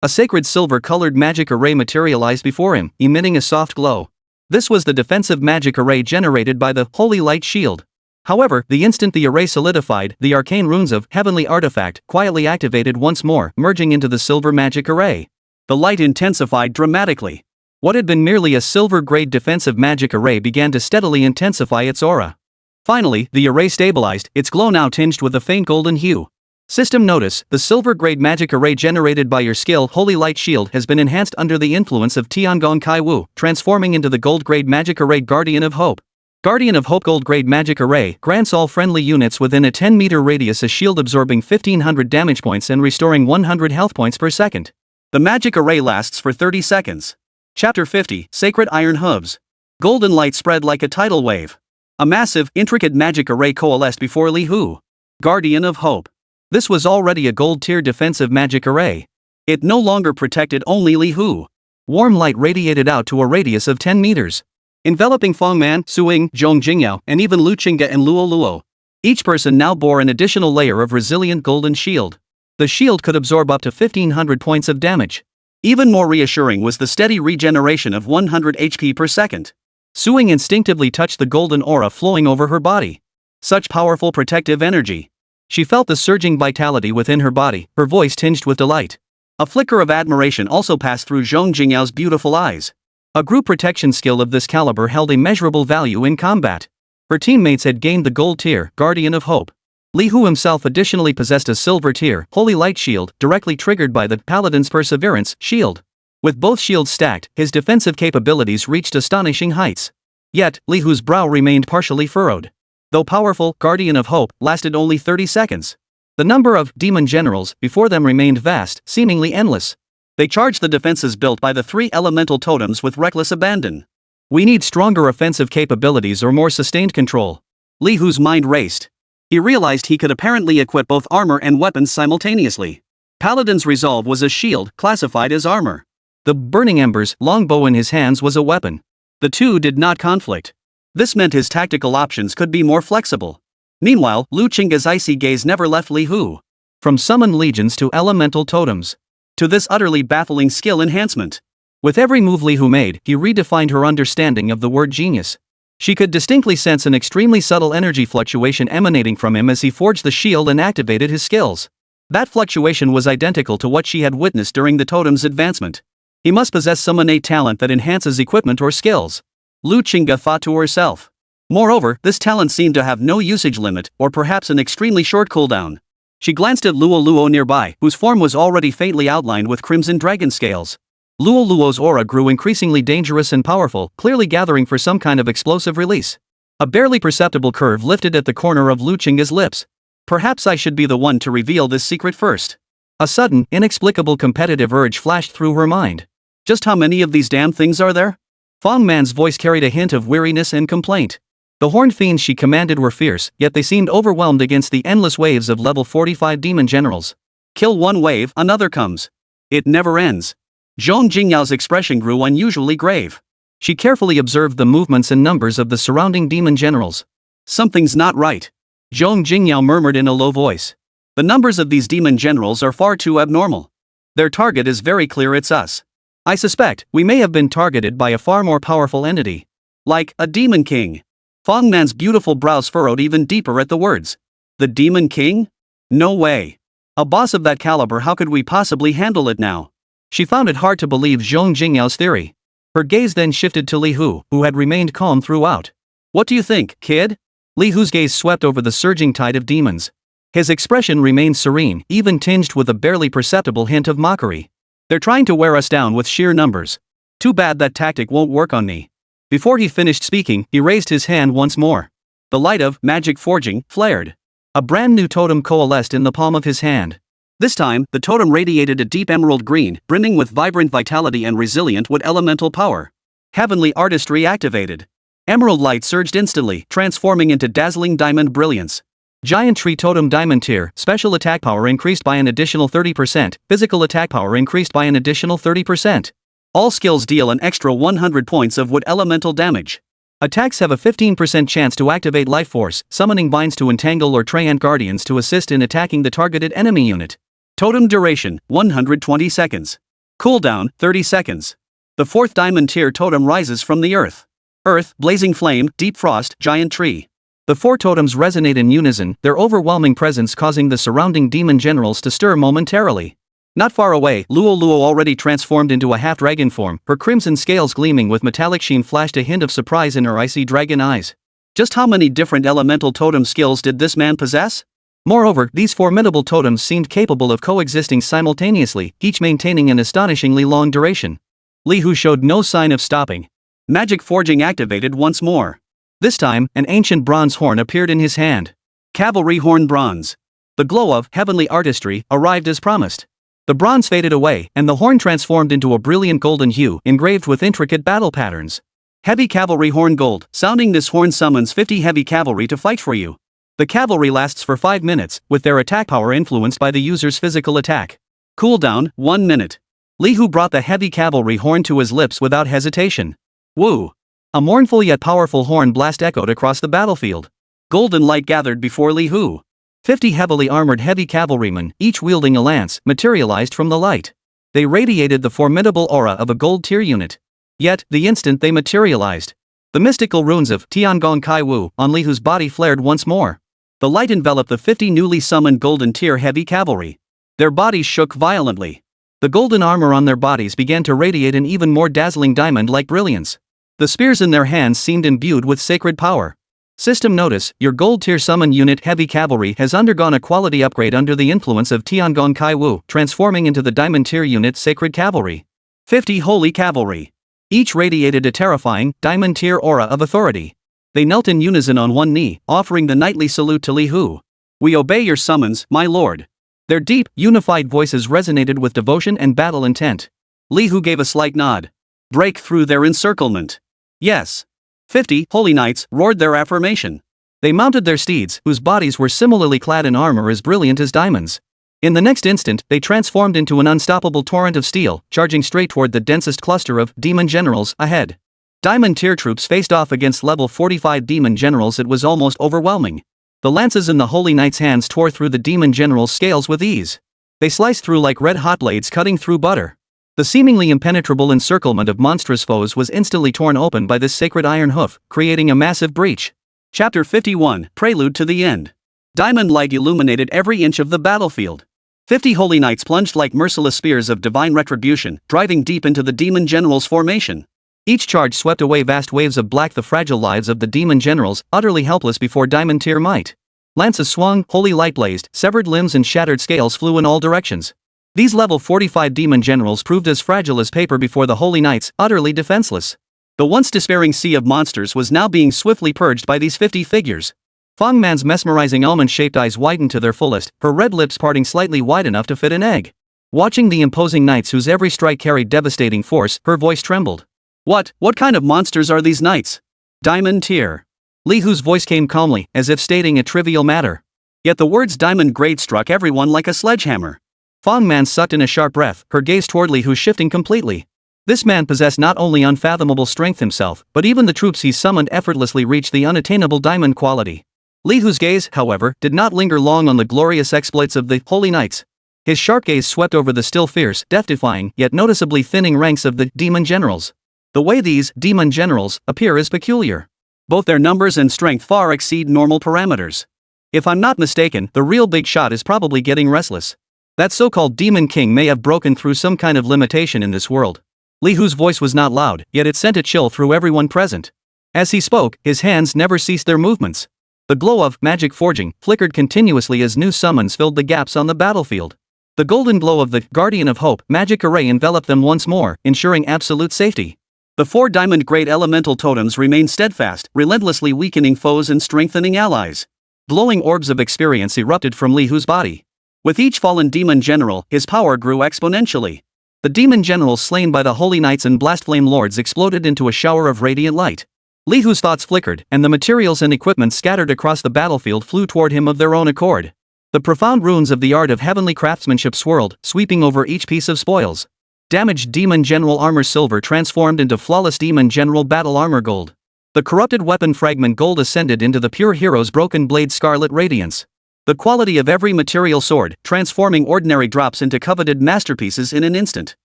A sacred silver-colored magic array materialized before him, emitting a soft glow. This was the defensive magic array generated by the Holy Light Shield. However, the instant the array solidified, the arcane runes of Heavenly Artifact quietly activated once more, merging into the silver magic array. The light intensified dramatically. What had been merely a silver-grade defensive magic array began to steadily intensify its aura. Finally, the array stabilized, its glow now tinged with a faint golden hue. System notice: the silver-grade magic array generated by your skill Holy Light Shield has been enhanced under the influence of Tiangong Kai Wu, transforming into the gold-grade magic array Guardian of Hope. Guardian of Hope gold-grade magic array grants all friendly units within a 10-meter radius a shield absorbing 1500 damage points and restoring 100 health points per second. The magic array lasts for 30 seconds. Chapter 50, Sacred Iron Hooves. Golden light spread like a tidal wave. A massive, intricate magic array coalesced before Li Hu. Guardian of Hope. This was already a gold-tier defensive magic array. It no longer protected only Li Hu. Warm light radiated out to a radius of 10 meters. Enveloping Fang Man, Suing, Zhong Jingyao, and even Lu Qingge and Luo Luo. Each person now bore an additional layer of resilient golden shield. The shield could absorb up to 1500 points of damage. Even more reassuring was the steady regeneration of 100 HP per second. Suing instinctively touched the golden aura flowing over her body. Such powerful protective energy. She felt the surging vitality within her body, her voice tinged with delight. A flicker of admiration also passed through Zhong Jingyao's beautiful eyes. A group protection skill of this caliber held a measurable value in combat. Her teammates had gained the gold tier, Guardian of Hope. Li Hu himself additionally possessed a silver tier, Holy Light Shield, directly triggered by the Paladin's Perseverance shield. With both shields stacked, his defensive capabilities reached astonishing heights. Yet, Li Hu's brow remained partially furrowed. Though powerful, Guardian of Hope lasted only 30 seconds. The number of demon generals before them remained vast, seemingly endless. They charged the defenses built by the 3 elemental totems with reckless abandon. We need stronger offensive capabilities or more sustained control. Li Hu's mind raced. He realized he could apparently equip both armor and weapons simultaneously. Paladin's Resolve was a shield, classified as armor. The Burning Ember's longbow in his hands was a weapon. The two did not conflict. This meant his tactical options could be more flexible. Meanwhile, Lu Qingge's icy gaze never left Li Hu. From summoned legions to elemental totems. To this utterly baffling skill enhancement. With every move Li Hu made, he redefined her understanding of the word genius. She could distinctly sense an extremely subtle energy fluctuation emanating from him as he forged the shield and activated his skills. That fluctuation was identical to what she had witnessed during the totem's advancement. He must possess some innate talent that enhances equipment or skills. Lu Qingge thought to herself. Moreover, this talent seemed to have no usage limit, or perhaps an extremely short cooldown. She glanced at Luo Luo nearby, whose form was already faintly outlined with crimson dragon scales. Luo Luo's aura grew increasingly dangerous and powerful, clearly gathering for some kind of explosive release. A barely perceptible curve lifted at the corner of Lu Qingge's lips. Perhaps I should be the one to reveal this secret first. A sudden, inexplicable competitive urge flashed through her mind. Just how many of these damn things are there? Fong Man's voice carried a hint of weariness and complaint. The horned fiends she commanded were fierce, yet they seemed overwhelmed against the endless waves of level 45 demon generals. Kill one wave, another comes. It never ends. Zhong Jingyao's expression grew unusually grave. She carefully observed the movements and numbers of the surrounding demon generals. Something's not right. Zhong Jingyao murmured in a low voice. The numbers of these demon generals are far too abnormal. Their target is very clear, it's us. I suspect we may have been targeted by a far more powerful entity. Like a demon king. Fong Man's beautiful brows furrowed even deeper at the words. The demon king? No way. A boss of that caliber, how could we possibly handle it now? She found it hard to believe Zhong Jingyao's theory. Her gaze then shifted to Li Hu, who had remained calm throughout. What do you think, kid? Li Hu's gaze swept over the surging tide of demons. His expression remained serene, even tinged with a barely perceptible hint of mockery. They're trying to wear us down with sheer numbers. Too bad that tactic won't work on me. Before he finished speaking, he raised his hand once more. The light of magic forging flared. A brand new totem coalesced in the palm of his hand. This time, the totem radiated a deep emerald green, brimming with vibrant vitality and resilient with elemental power. Heavenly artistry activated. Emerald light surged instantly, transforming into dazzling diamond brilliance. Giant Tree Totem Diamond Tier, special attack power increased by an additional 30%, physical attack power increased by an additional 30%. All skills deal an extra 100 points of wood elemental damage. Attacks have a 15% chance to activate Life Force, summoning binds to entangle or Treant Guardians to assist in attacking the targeted enemy unit. Totem duration, 120 seconds. Cooldown, 30 seconds. The 4th Diamond Tier Totem rises from the earth. Earth, Blazing Flame, Deep Frost, Giant Tree. The 4 totems resonate in unison, their overwhelming presence causing the surrounding demon generals to stir momentarily. Not far away, Luo Luo already transformed into a half-dragon form, her crimson scales gleaming with metallic sheen flashed a hint of surprise in her icy dragon eyes. Just how many different elemental totem skills did this man possess? Moreover, these formidable totems seemed capable of coexisting simultaneously, each maintaining an astonishingly long duration. Li Hu showed no sign of stopping. Magic forging activated once more. This time, an ancient bronze horn appeared in his hand. Cavalry horn bronze. The glow of heavenly artistry arrived as promised. The bronze faded away, and the horn transformed into a brilliant golden hue engraved with intricate battle patterns. Heavy cavalry horn gold. Sounding this horn summons 50 heavy cavalry to fight for you. The cavalry lasts for 5 minutes, with their attack power influenced by the user's physical attack. Cooldown, 1 minute. Li Hu brought the heavy cavalry horn to his lips without hesitation. Woo! A mournful yet powerful horn blast echoed across the battlefield. Golden light gathered before Li Hu. 50 heavily armored heavy cavalrymen, each wielding a lance, materialized from the light. They radiated the formidable aura of a gold tier unit. Yet, the instant they materialized, the mystical runes of Tiangong Kai Wu on Li Hu's body flared once more. The light enveloped the 50 newly summoned golden tier heavy cavalry. Their bodies shook violently. The golden armor on their bodies began to radiate an even more dazzling diamond-like brilliance. The spears in their hands seemed imbued with sacred power. System notice: your gold tier summon unit Heavy Cavalry has undergone a quality upgrade under the influence of Tiangong Kai Wu, transforming into the diamond tier unit Sacred Cavalry. 50 Holy Cavalry. Each radiated a terrifying, diamond tier aura of authority. They knelt in unison on one knee, offering the knightly salute to Li Hu. "We obey your summons, my lord." Their deep, unified voices resonated with devotion and battle intent. Li Hu gave a slight nod. "Break through their encirclement." "Yes." 50 Holy Knights roared their affirmation. They mounted their steeds, whose bodies were similarly clad in armor as brilliant as diamonds. In the next instant, they transformed into an unstoppable torrent of steel, charging straight toward the densest cluster of demon generals ahead. Diamond tier troops faced off against level 45 demon generals. It was almost overwhelming. The lances in the Holy Knights' hands tore through the demon generals' scales with ease. They sliced through like red-hot blades cutting through butter. The seemingly impenetrable encirclement of monstrous foes was instantly torn open by this sacred iron hoof, creating a massive breach. Chapter 51, Prelude to the End. Diamond light illuminated every inch of the battlefield. 50 Holy Knights plunged like merciless spears of divine retribution, driving deep into the demon generals' formation. Each charge swept away vast waves of black, the fragile lives of the demon generals, utterly helpless before diamond tier might. Lances swung, holy light blazed, severed limbs and shattered scales flew in all directions. These level 45 demon generals proved as fragile as paper before the Holy Knights, utterly defenseless. The once despairing sea of monsters was now being swiftly purged by these 50 figures. Fang Man's mesmerizing almond-shaped eyes widened to their fullest, her red lips parting slightly wide enough to fit an egg. Watching the imposing knights whose every strike carried devastating force, her voice trembled. What kind of monsters are these knights? Diamond tier. Li Hu's voice came calmly, as if stating a trivial matter. Yet the words diamond grade struck everyone like a sledgehammer. Fang Man sucked in a sharp breath, her gaze toward Li Hu shifting completely. This man possessed not only unfathomable strength himself, but even the troops he summoned effortlessly reached the unattainable diamond quality. Li Hu's gaze, however, did not linger long on the glorious exploits of the Holy Knights. His sharp gaze swept over the still fierce, death-defying, yet noticeably thinning ranks of the demon generals. The way these demon generals appear is peculiar. Both their numbers and strength far exceed normal parameters. If I'm not mistaken, the real big shot is probably getting restless. That so-called Demon King may have broken through some kind of limitation in this world. Li Hu's voice was not loud, yet it sent a chill through everyone present. As he spoke, his hands never ceased their movements. The glow of magic forging flickered continuously as new summons filled the gaps on the battlefield. The golden glow of the Guardian of Hope magic array enveloped them once more, ensuring absolute safety. The 4 diamond-grade elemental totems remained steadfast, relentlessly weakening foes and strengthening allies. Glowing orbs of experience erupted from Li Hu's body. With each fallen demon general, his power grew exponentially. The demon generals slain by the Holy Knights and Blastflame Lords exploded into a shower of radiant light. Li Hu's thoughts flickered, and the materials and equipment scattered across the battlefield flew toward him of their own accord. The profound runes of the art of heavenly craftsmanship swirled, sweeping over each piece of spoils. Damaged demon general armor silver transformed into flawless demon general battle armor gold. The corrupted weapon fragment gold ascended into the pure hero's broken blade scarlet radiance. The quality of every material soared, transforming ordinary drops into coveted masterpieces in an instant.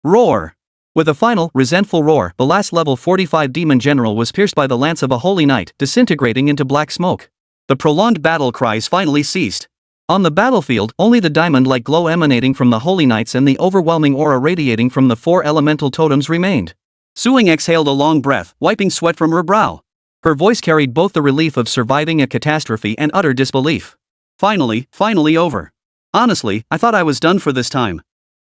Roar! With a final, resentful roar, the last level 45 demon general was pierced by the lance of a holy knight, disintegrating into black smoke. The prolonged battle cries finally ceased. On the battlefield, only the diamond-like glow emanating from the Holy Knights and the overwhelming aura radiating from the 4 elemental totems remained. Suing exhaled a long breath, wiping sweat from her brow. Her voice carried both the relief of surviving a catastrophe and utter disbelief. Finally over. Honestly, I thought I was done for this time.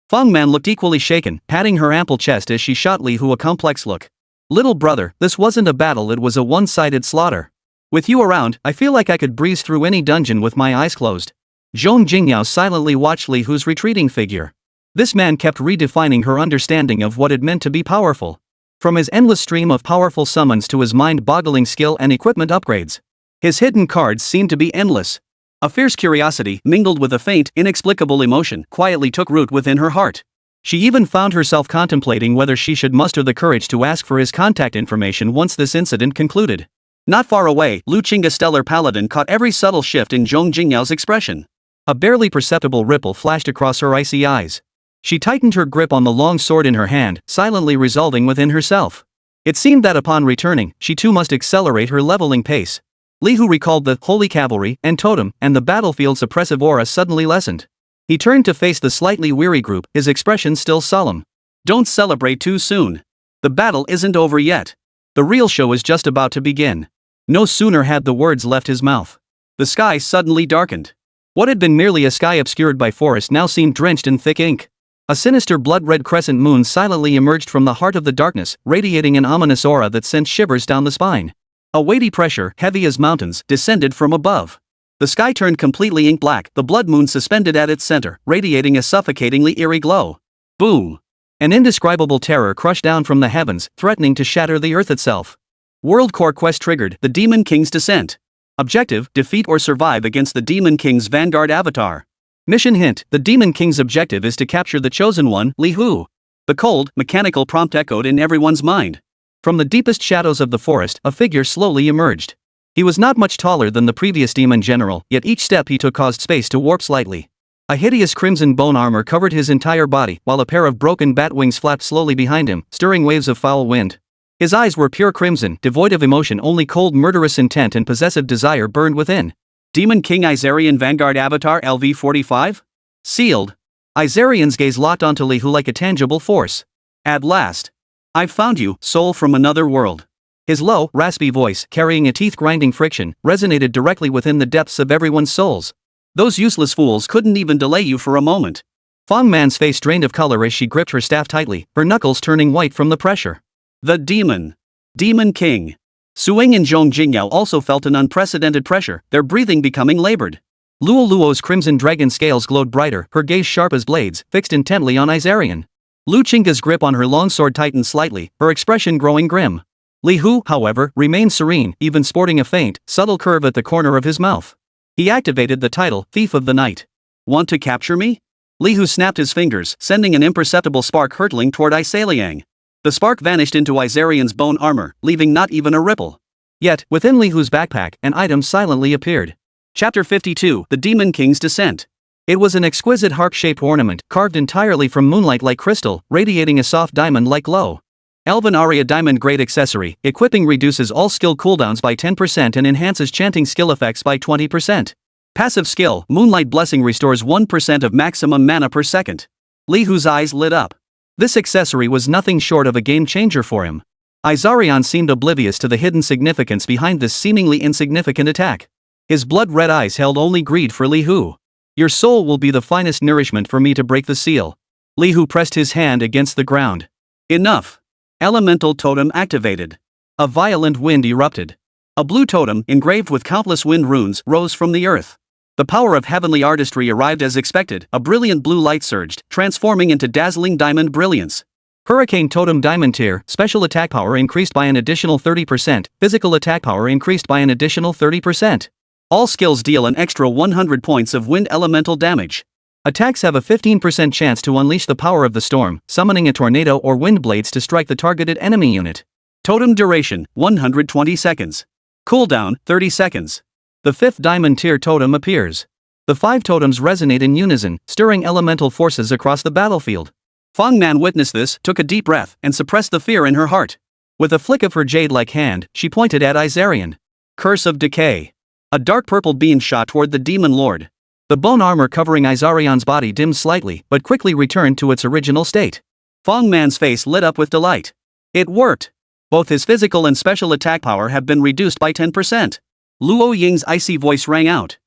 Fang Man looked equally shaken, patting her ample chest as she shot Li Hu a complex look. Little brother, this wasn't a battle, it was a one-sided slaughter. With you around, I feel like I could breeze through any dungeon with my eyes closed. Zhong Jingyao silently watched Li Hu's retreating figure. This man kept redefining her understanding of what it meant to be powerful. From his endless stream of powerful summons to his mind-boggling skill and equipment upgrades. His hidden cards seemed to be endless. A fierce curiosity, mingled with a faint, inexplicable emotion, quietly took root within her heart. She even found herself contemplating whether she should muster the courage to ask for his contact information once this incident concluded. Not far away, Lu Qingga Stellar Paladin caught every subtle shift in Zhong Jingyao's expression. A barely perceptible ripple flashed across her icy eyes. She tightened her grip on the long sword in her hand, silently resolving within herself. It seemed that upon returning, she too must accelerate her leveling pace. Li Hu recalled the Holy Cavalry and Totem, and the battlefield's oppressive aura suddenly lessened. He turned to face the slightly weary group, his expression still solemn. Don't celebrate too soon. The battle isn't over yet. The real show is just about to begin. No sooner had the words left his mouth. The sky suddenly darkened. What had been merely a sky obscured by forest now seemed drenched in thick ink. A sinister blood-red crescent moon silently emerged from the heart of the darkness, radiating an ominous aura that sent shivers down the spine. A weighty pressure, heavy as mountains, descended from above. The sky turned completely ink black, the blood moon suspended at its center, radiating a suffocatingly eerie glow. Boom! An indescribable terror crushed down from the heavens, threatening to shatter the earth itself. World Core Quest triggered, the Demon King's descent. Objective, defeat or survive against the Demon King's Vanguard avatar. Mission hint, the Demon King's objective is to capture the Chosen One, Li Hu. The cold, mechanical prompt echoed in everyone's mind. From the deepest shadows of the forest, a figure slowly emerged. He was not much taller than the previous demon general, yet each step he took caused space to warp slightly. A hideous crimson bone armor covered his entire body, while a pair of broken bat wings flapped slowly behind him, stirring waves of foul wind. His eyes were pure crimson, devoid of emotion, only cold murderous intent and possessive desire burned within. Demon King Izarian Vanguard Avatar LV-45? Sealed. Izarian's gaze locked onto Li Hu like a tangible force. At last. I've found you, soul from another world. His low, raspy voice, carrying a teeth-grinding friction, resonated directly within the depths of everyone's souls. Those useless fools couldn't even delay you for a moment. Fong Man's face drained of color as she gripped her staff tightly, her knuckles turning white from the pressure. The Demon King. Suing and Zhong Jingyao also felt an unprecedented pressure, their breathing becoming labored. Luo Luo's crimson dragon scales glowed brighter, her gaze sharp as blades, fixed intently on Izarian. Lu Chinga's grip on her longsword tightened slightly, her expression growing grim. Li Hu, however, remained serene, even sporting a faint, subtle curve at the corner of his mouth. He activated the title, Thief of the Night. Want to capture me? Li Hu snapped his fingers, sending an imperceptible spark hurtling toward Isaliang. The spark vanished into Izarian's bone armor, leaving not even a ripple. Yet, within Li Hu's backpack, an item silently appeared. Chapter 52, The Demon King's Descent. It was an exquisite harp-shaped ornament, carved entirely from moonlight-like crystal, radiating a soft diamond-like glow. Elven Aria diamond-grade accessory, equipping reduces all skill cooldowns by 10% and enhances chanting skill effects by 20%. Passive skill, Moonlight Blessing restores 1% of maximum mana per second. Li Hu's eyes lit up. This accessory was nothing short of a game-changer for him. Izarian seemed oblivious to the hidden significance behind this seemingly insignificant attack. His blood-red eyes held only greed for Li Hu. Your soul will be the finest nourishment for me to break the seal. Li Hu pressed his hand against the ground. Enough. Elemental totem activated. A violent wind erupted. A blue totem, engraved with countless wind runes, rose from the earth. The power of heavenly artistry arrived as expected, a brilliant blue light surged, transforming into dazzling diamond brilliance. Hurricane Totem Diamond Tier, special attack power increased by an additional 30%, physical attack power increased by an additional 30%. All skills deal an extra 100 points of wind elemental damage. Attacks have a 15% chance to unleash the power of the storm, summoning a tornado or wind blades to strike the targeted enemy unit. Totem duration, 120 seconds. Cooldown, 30 seconds. The 5th Diamond Tier totem appears. The 5 totems resonate in unison, stirring elemental forces across the battlefield. Fong Man witnessed this, took a deep breath, and suppressed the fear in her heart. With a flick of her jade-like hand, she pointed at Izarian. Curse of Decay. A dark purple beam shot toward the Demon Lord. The bone armor covering Izarian's body dimmed slightly, but quickly returned to its original state. Fong Man's face lit up with delight. It worked. Both his physical and special attack power have been reduced by 10%. Luo Ying's icy voice rang out.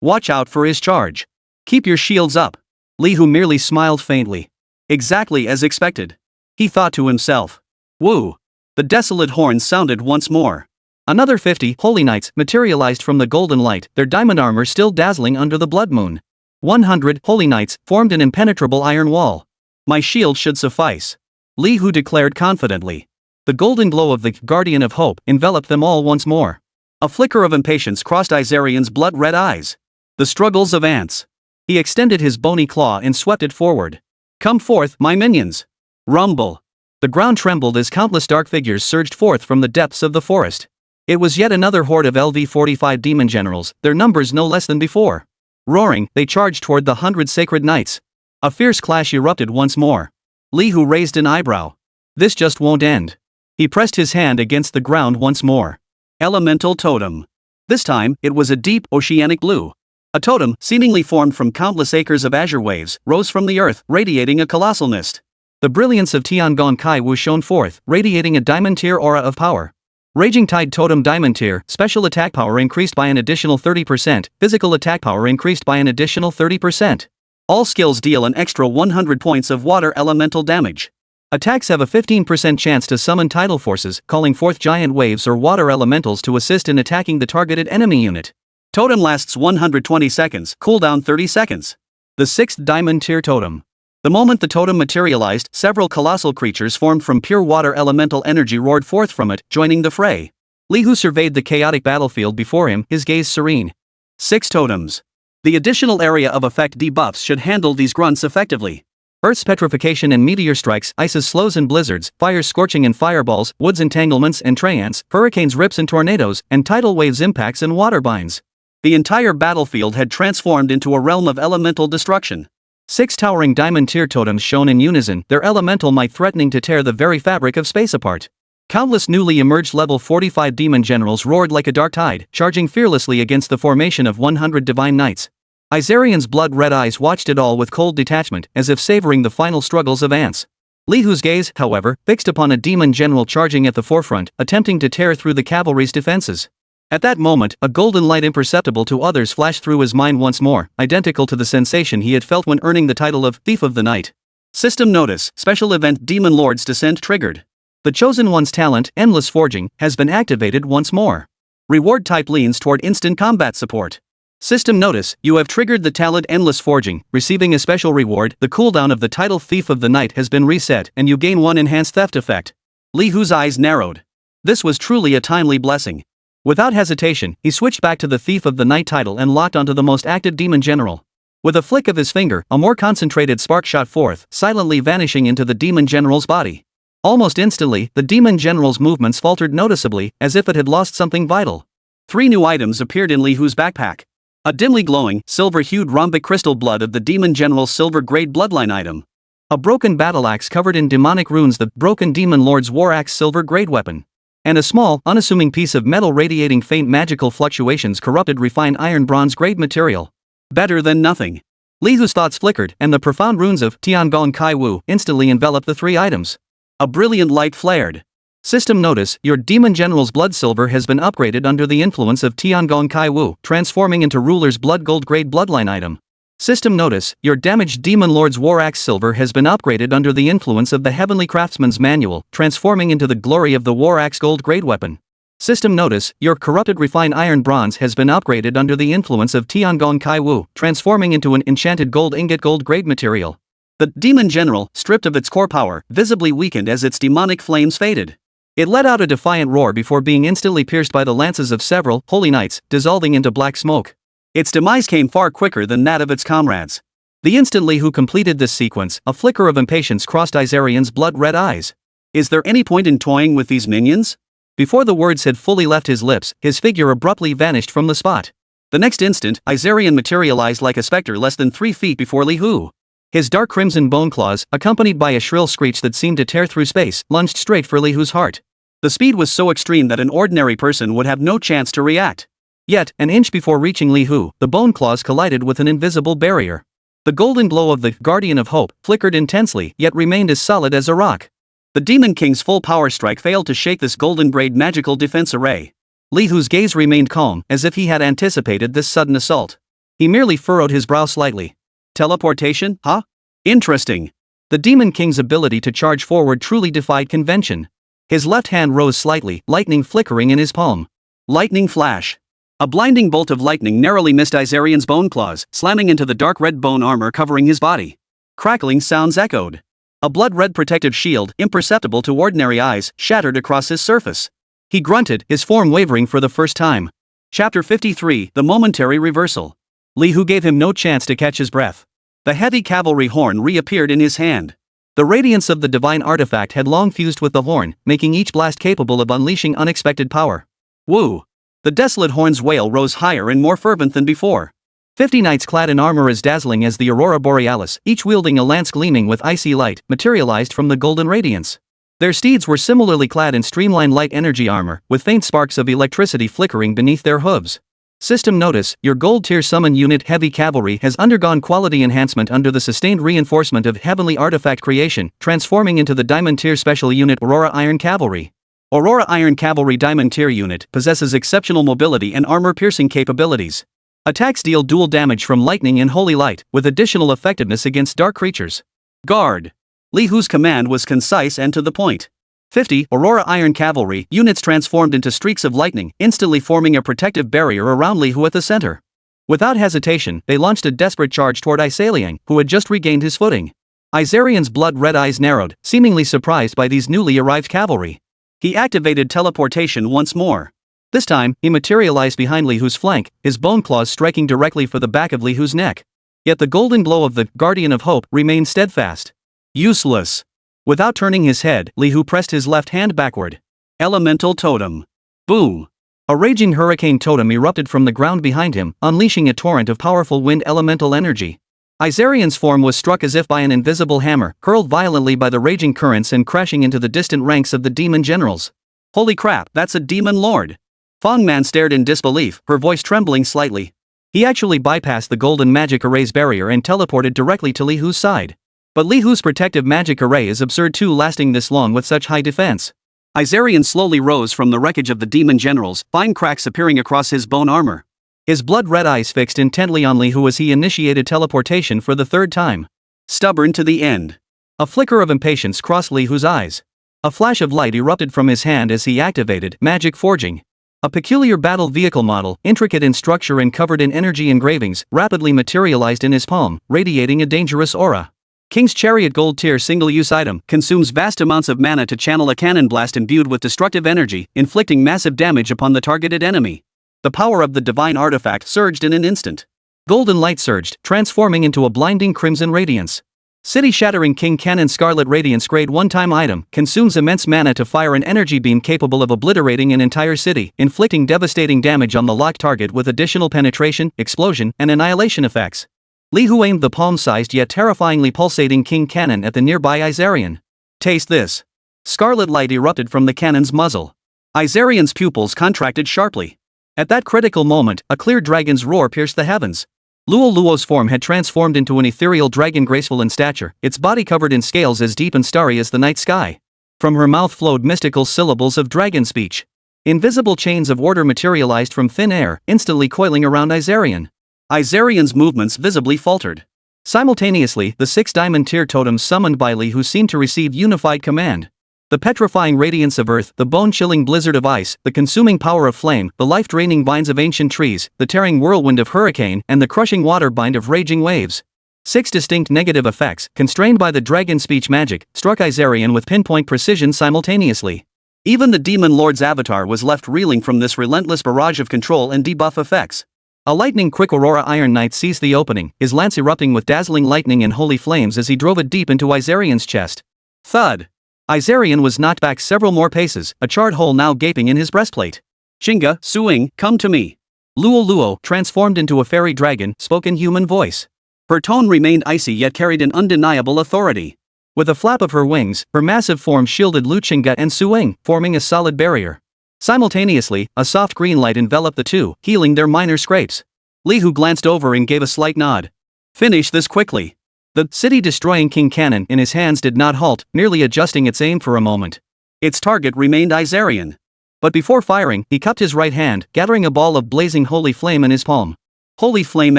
Watch out for his charge. Keep your shields up. Li Hu merely smiled faintly. Exactly as expected. He thought to himself. Woo. The desolate horns sounded once more. Another 50 holy knights materialized from the golden light, their diamond armor still dazzling under the blood moon. 100 holy knights formed an impenetrable iron wall. My shield should suffice. Li Hu declared confidently. The golden glow of the Guardian of Hope enveloped them all once more. A flicker of impatience crossed Izarian's blood-red eyes. The struggles of ants. He extended his bony claw and swept it forward. Come forth, my minions. Rumble. The ground trembled as countless dark figures surged forth from the depths of the forest. It was yet another horde of LV-45 demon generals, their numbers no less than before. Roaring, they charged toward the 100 sacred knights. A fierce clash erupted once more. Li Hu raised an eyebrow. This just won't end. He pressed his hand against the ground once more. Elemental totem. This time, it was a deep, oceanic blue. A totem, seemingly formed from countless acres of azure waves, rose from the earth, radiating a colossal mist. The brilliance of Tiangong Kai Wu shone forth, radiating a diamond tier aura of power. Raging Tide Totem Diamond Tier, special attack power increased by an additional 30%, physical attack power increased by an additional 30%. All skills deal an extra 100 points of water elemental damage. Attacks have a 15% chance to summon tidal forces, calling forth giant waves or water elementals to assist in attacking the targeted enemy unit. Totem lasts 120 seconds, cooldown 30 seconds. The 6th Diamond Tier Totem. The moment the totem materialized, several colossal creatures formed from pure water elemental energy roared forth from it, joining the fray. Li Hu surveyed the chaotic battlefield before him, his gaze serene. 6 totems. The additional area of effect debuffs should handle these grunts effectively. Earth's petrification and meteor strikes, ice's slows and blizzards, fire's scorching and fireballs, wood's entanglements and trance, hurricanes rips and tornadoes, and tidal waves impacts and water binds. The entire battlefield had transformed into a realm of elemental destruction. 6 towering diamond tier totems shone in unison, their elemental might threatening to tear the very fabric of space apart. Countless newly emerged level 45 demon generals roared like a dark tide, charging fearlessly against the formation of 100 divine knights. Izarian's blood-red eyes watched it all with cold detachment, as if savoring the final struggles of ants. Li Hu's gaze, however, fixed upon a demon general charging at the forefront, attempting to tear through the cavalry's defenses. At that moment, a golden light imperceptible to others flashed through his mind once more, identical to the sensation he had felt when earning the title of Thief of the Night. System notice, special event Demon Lord's Descent triggered. The Chosen One's talent, Endless Forging, has been activated once more. Reward type leans toward instant combat support. System notice, you have triggered the talent Endless Forging, receiving a special reward. The cooldown of the title Thief of the Night has been reset, and you gain 1 enhanced theft effect. Li Hu's eyes narrowed. This was truly a timely blessing. Without hesitation, he switched back to the Thief of the Night title and locked onto the most active demon general. With a flick of his finger, a more concentrated spark shot forth, silently vanishing into the demon general's body. Almost instantly, the demon general's movements faltered noticeably, as if it had lost something vital. 3 new items appeared in Li Hu's backpack. A dimly glowing, silver-hued rhombic crystal blood of the demon general's silver-grade bloodline item. A broken battle axe covered in demonic runes, the broken demon lord's war axe silver-grade weapon. And a small, unassuming piece of metal radiating faint magical fluctuations corrupted refined iron bronze grade material. Better than nothing. Li Hu's thoughts flickered, and the profound runes of Tiangong Kai Wu instantly enveloped the 3 items. A brilliant light flared. System notice, your demon general's blood silver has been upgraded under the influence of Tiangong Kai Wu, transforming into ruler's blood gold grade bloodline item. System notice, your damaged demon lord's war axe silver has been upgraded under the influence of the heavenly craftsman's manual, transforming into the glory of the war axe gold grade weapon. System notice, your corrupted refined iron bronze has been upgraded under the influence of Tiangong Kai Wu, transforming into an enchanted gold ingot gold grade material. The demon general, stripped of its core power, visibly weakened as its demonic flames faded. It let out a defiant roar before being instantly pierced by the lances of several holy knights, dissolving into black smoke. Its demise came far quicker than that of its comrades. The instant Li Hu completed this sequence, a flicker of impatience crossed Izarian's blood-red eyes. Is there any point in toying with these minions? Before the words had fully left his lips, his figure abruptly vanished from the spot. The next instant, Izarian materialized like a specter less than 3 feet before Li Hu. His dark crimson bone claws, accompanied by a shrill screech that seemed to tear through space, lunged straight for Li Hu's heart. The speed was so extreme that an ordinary person would have no chance to react. Yet, an inch before reaching Li Hu, the bone claws collided with an invisible barrier. The golden glow of the Guardian of Hope flickered intensely, yet remained as solid as a rock. The Demon King's full power strike failed to shake this golden braid magical defense array. Li Hu's gaze remained calm, as if he had anticipated this sudden assault. He merely furrowed his brow slightly. Teleportation, huh? Interesting. The Demon King's ability to charge forward truly defied convention. His left hand rose slightly, lightning flickering in his palm. Lightning flash. A blinding bolt of lightning narrowly missed Izarian's bone claws, slamming into the dark red bone armor covering his body. Crackling sounds echoed. A blood-red protective shield, imperceptible to ordinary eyes, shattered across his surface. He grunted, his form wavering for the first time. Chapter 53, The Momentary Reversal. Li Hu gave him no chance to catch his breath. The heavy cavalry horn reappeared in his hand. The radiance of the divine artifact had long fused with the horn, making each blast capable of unleashing unexpected power. Woo! The desolate horn's wail rose higher and more fervent than before. 50 knights clad in armor as dazzling as the aurora borealis, each wielding a lance gleaming with icy light, materialized from the golden radiance. Their steeds were similarly clad in streamlined light energy armor, with faint sparks of electricity flickering beneath their hooves. System notice, your gold tier summon unit Heavy Cavalry has undergone quality enhancement under the sustained reinforcement of Heavenly Artifact creation, transforming into the Diamond tier special unit Aurora Iron Cavalry. Aurora Iron Cavalry Diamond tier unit possesses exceptional mobility and armor-piercing capabilities. Attacks deal dual damage from lightning and holy light, with additional effectiveness against dark creatures. Guard. Li Hu's command was concise and to the point. 50 Aurora Iron Cavalry units transformed into streaks of lightning, instantly forming a protective barrier around Li Hu at the center. Without hesitation, they launched a desperate charge toward Isaliang, who had just regained his footing. Isarian's blood-red eyes narrowed, seemingly surprised by these newly arrived cavalry. He activated teleportation once more. This time, he materialized behind Li Hu's flank, his bone claws striking directly for the back of Li Hu's neck. Yet the golden glow of the Guardian of Hope remained steadfast. Useless. Without turning his head, Li Hu pressed his left hand backward. Elemental Totem. Boom. A raging hurricane totem erupted from the ground behind him, unleashing a torrent of powerful wind elemental energy. Isarian's form was struck as if by an invisible hammer, hurled violently by the raging currents and crashing into the distant ranks of the demon generals. Holy crap, that's a demon lord. Fong Man stared in disbelief, her voice trembling slightly. He actually bypassed the golden magic array's barrier and teleported directly to Li Hu's side. But Li Hu's protective magic array is absurd too, lasting this long with such high defense. Isarian slowly rose from the wreckage of the demon generals, fine cracks appearing across his bone armor. His blood-red eyes fixed intently on Li Hu as he initiated teleportation for the third time. Stubborn to the end. A flicker of impatience crossed Li Hu's eyes. A flash of light erupted from his hand as he activated Magic Forging. A peculiar battle vehicle model, intricate in structure and covered in energy engravings, rapidly materialized in his palm, radiating a dangerous aura. King's Chariot Gold Tier single-use item consumes vast amounts of mana to channel a cannon blast imbued with destructive energy, inflicting massive damage upon the targeted enemy. The power of the divine artifact surged in an instant. Golden light surged, transforming into a blinding crimson radiance. City Shattering King Cannon Scarlet Radiance Grade 1-time item consumes immense mana to fire an energy beam capable of obliterating an entire city, inflicting devastating damage on the locked target with additional penetration, explosion, and annihilation effects. Li Hu aimed the palm-sized yet terrifyingly pulsating King Cannon at the nearby Isarian. Taste this. Scarlet light erupted from the cannon's muzzle. Isarian's pupils contracted sharply. At that critical moment, a clear dragon's roar pierced the heavens. Luo Luo's form had transformed into an ethereal dragon graceful in stature, its body covered in scales as deep and starry as the night sky. From her mouth flowed mystical syllables of dragon speech. Invisible chains of order materialized from thin air, instantly coiling around Isarian. Isarian's movements visibly faltered. Simultaneously, the 6 diamond tier totems summoned by Li Hu seemed to receive unified command. The petrifying radiance of earth, the bone-chilling blizzard of ice, the consuming power of flame, the life-draining vines of ancient trees, the tearing whirlwind of hurricane, and the crushing waterbind of raging waves. 6 distinct negative effects, constrained by the dragon speech magic, struck Isarian with pinpoint precision simultaneously. Even the demon lord's avatar was left reeling from this relentless barrage of control and debuff effects. A lightning-quick Aurora Iron Knight seized the opening, his lance erupting with dazzling lightning and holy flames as he drove it deep into Isarian's chest. Thud! Isarian was knocked back several more paces, a charred hole now gaping in his breastplate. Chinga, Suing, come to me. Luo Luo, transformed into a fairy dragon, spoke in human voice. Her tone remained icy yet carried an undeniable authority. With a flap of her wings, her massive form shielded Lu Chinga and Suing, forming a solid barrier. Simultaneously, a soft green light enveloped the two, healing their minor scrapes. Li Hu glanced over and gave a slight nod. Finish this quickly. The city-destroying King Cannon in his hands did not halt, merely adjusting its aim for a moment. Its target remained Isarian. But before firing, he cupped his right hand, gathering a ball of blazing holy flame in his palm. Holy flame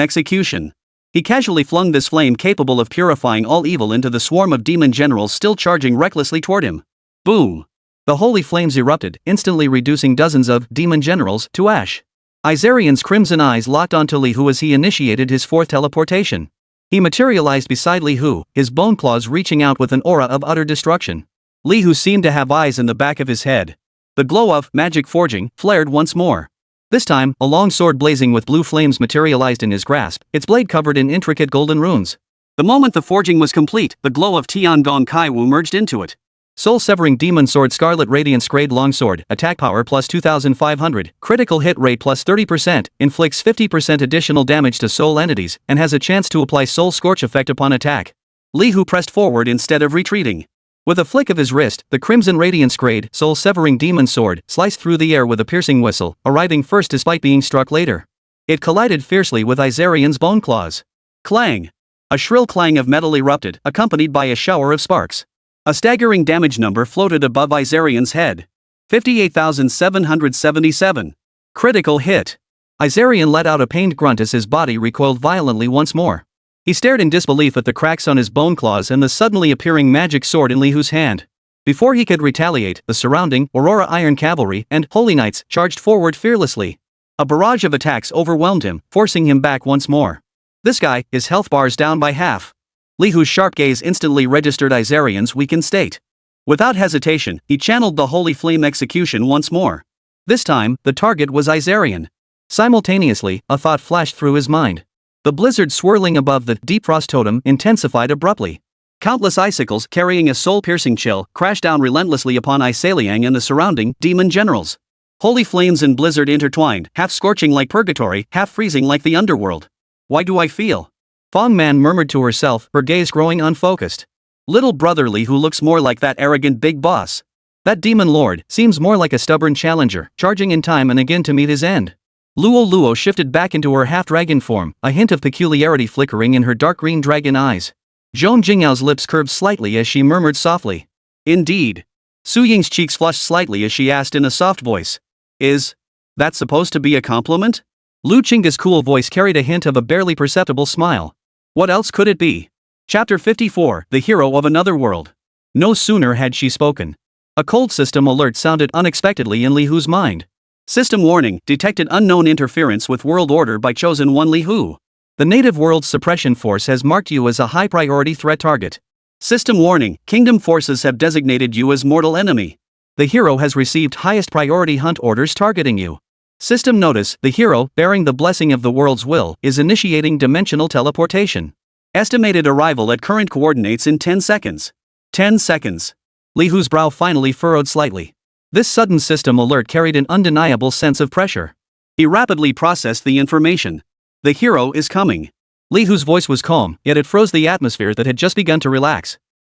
execution. He casually flung this flame capable of purifying all evil into the swarm of demon generals still charging recklessly toward him. Boom! The holy flames erupted, instantly reducing dozens of demon generals to ash. Isarian's crimson eyes locked onto Li Hu as he initiated his 4th teleportation. He materialized beside Li Hu, his bone claws reaching out with an aura of utter destruction. Li Hu seemed to have eyes in the back of his head. The glow of magic forging flared once more. This time, a long sword blazing with blue flames materialized in his grasp, its blade covered in intricate golden runes. The moment the forging was complete, the glow of Tian Dong Kai Wu merged into it. Soul-severing Demon Sword Scarlet Radiance Grade Longsword, attack power plus 2500, critical hit rate plus 30%, inflicts 50% additional damage to soul entities, and has a chance to apply Soul Scorch effect upon attack. Li Hu pressed forward instead of retreating. With a flick of his wrist, the Crimson Radiance Grade Soul-severing Demon Sword sliced through the air with a piercing whistle, arriving first despite being struck later. It collided fiercely with Izarian's bone claws. Clang! A shrill clang of metal erupted, accompanied by a shower of sparks. A staggering damage number floated above Izarian's head. 58,777. Critical hit. Izarian let out a pained grunt as his body recoiled violently once more. He stared in disbelief at the cracks on his bone claws and the suddenly appearing magic sword in Lihu's hand. Before he could retaliate, the surrounding Aurora Iron Cavalry and Holy Knights charged forward fearlessly. A barrage of attacks overwhelmed him, forcing him back once more. This guy, his health bars down by half. Lihu's sharp gaze instantly registered Izarian's weakened state. Without hesitation, he channeled the Holy Flame execution once more. This time, the target was Izarian. Simultaneously, a thought flashed through his mind. The blizzard swirling above the deep frost totem intensified abruptly. Countless icicles carrying a soul-piercing chill crashed down relentlessly upon Isaliang and the surrounding demon generals. Holy flames and blizzard intertwined, half scorching like purgatory, half freezing like the underworld. Why do I feel? Fong Man murmured to herself, her gaze growing unfocused. Little brotherly who looks more like that arrogant big boss. That demon lord seems more like a stubborn challenger, charging in time and again to meet his end. Luo shifted back into her half-dragon form, a hint of peculiarity flickering in her dark green dragon eyes. Zhong Jingyao's lips curved slightly as she murmured softly. Indeed. Su Ying's cheeks flushed slightly as she asked in a soft voice. Is that supposed to be a compliment? Lu Qingda's cool voice carried a hint of a barely perceptible smile. What else could it be? Chapter 54, The Hero of Another World. No sooner had she spoken. A cold system alert sounded unexpectedly in Lihu's mind. System warning, detected unknown interference with world order by chosen one Lihu. The native world's suppression force has marked you as a high-priority threat target. System warning, kingdom forces have designated you as mortal enemy. The hero has received highest priority hunt orders targeting you. System notice, the hero, bearing the blessing of the world's will, is initiating dimensional teleportation. Estimated arrival at current coordinates in 10 seconds. 10 seconds. Lihu's brow finally furrowed slightly. This sudden system alert carried an undeniable sense of pressure. He rapidly processed the information. The hero is coming. Lihu's voice was calm, yet it froze the atmosphere that had just begun to relax.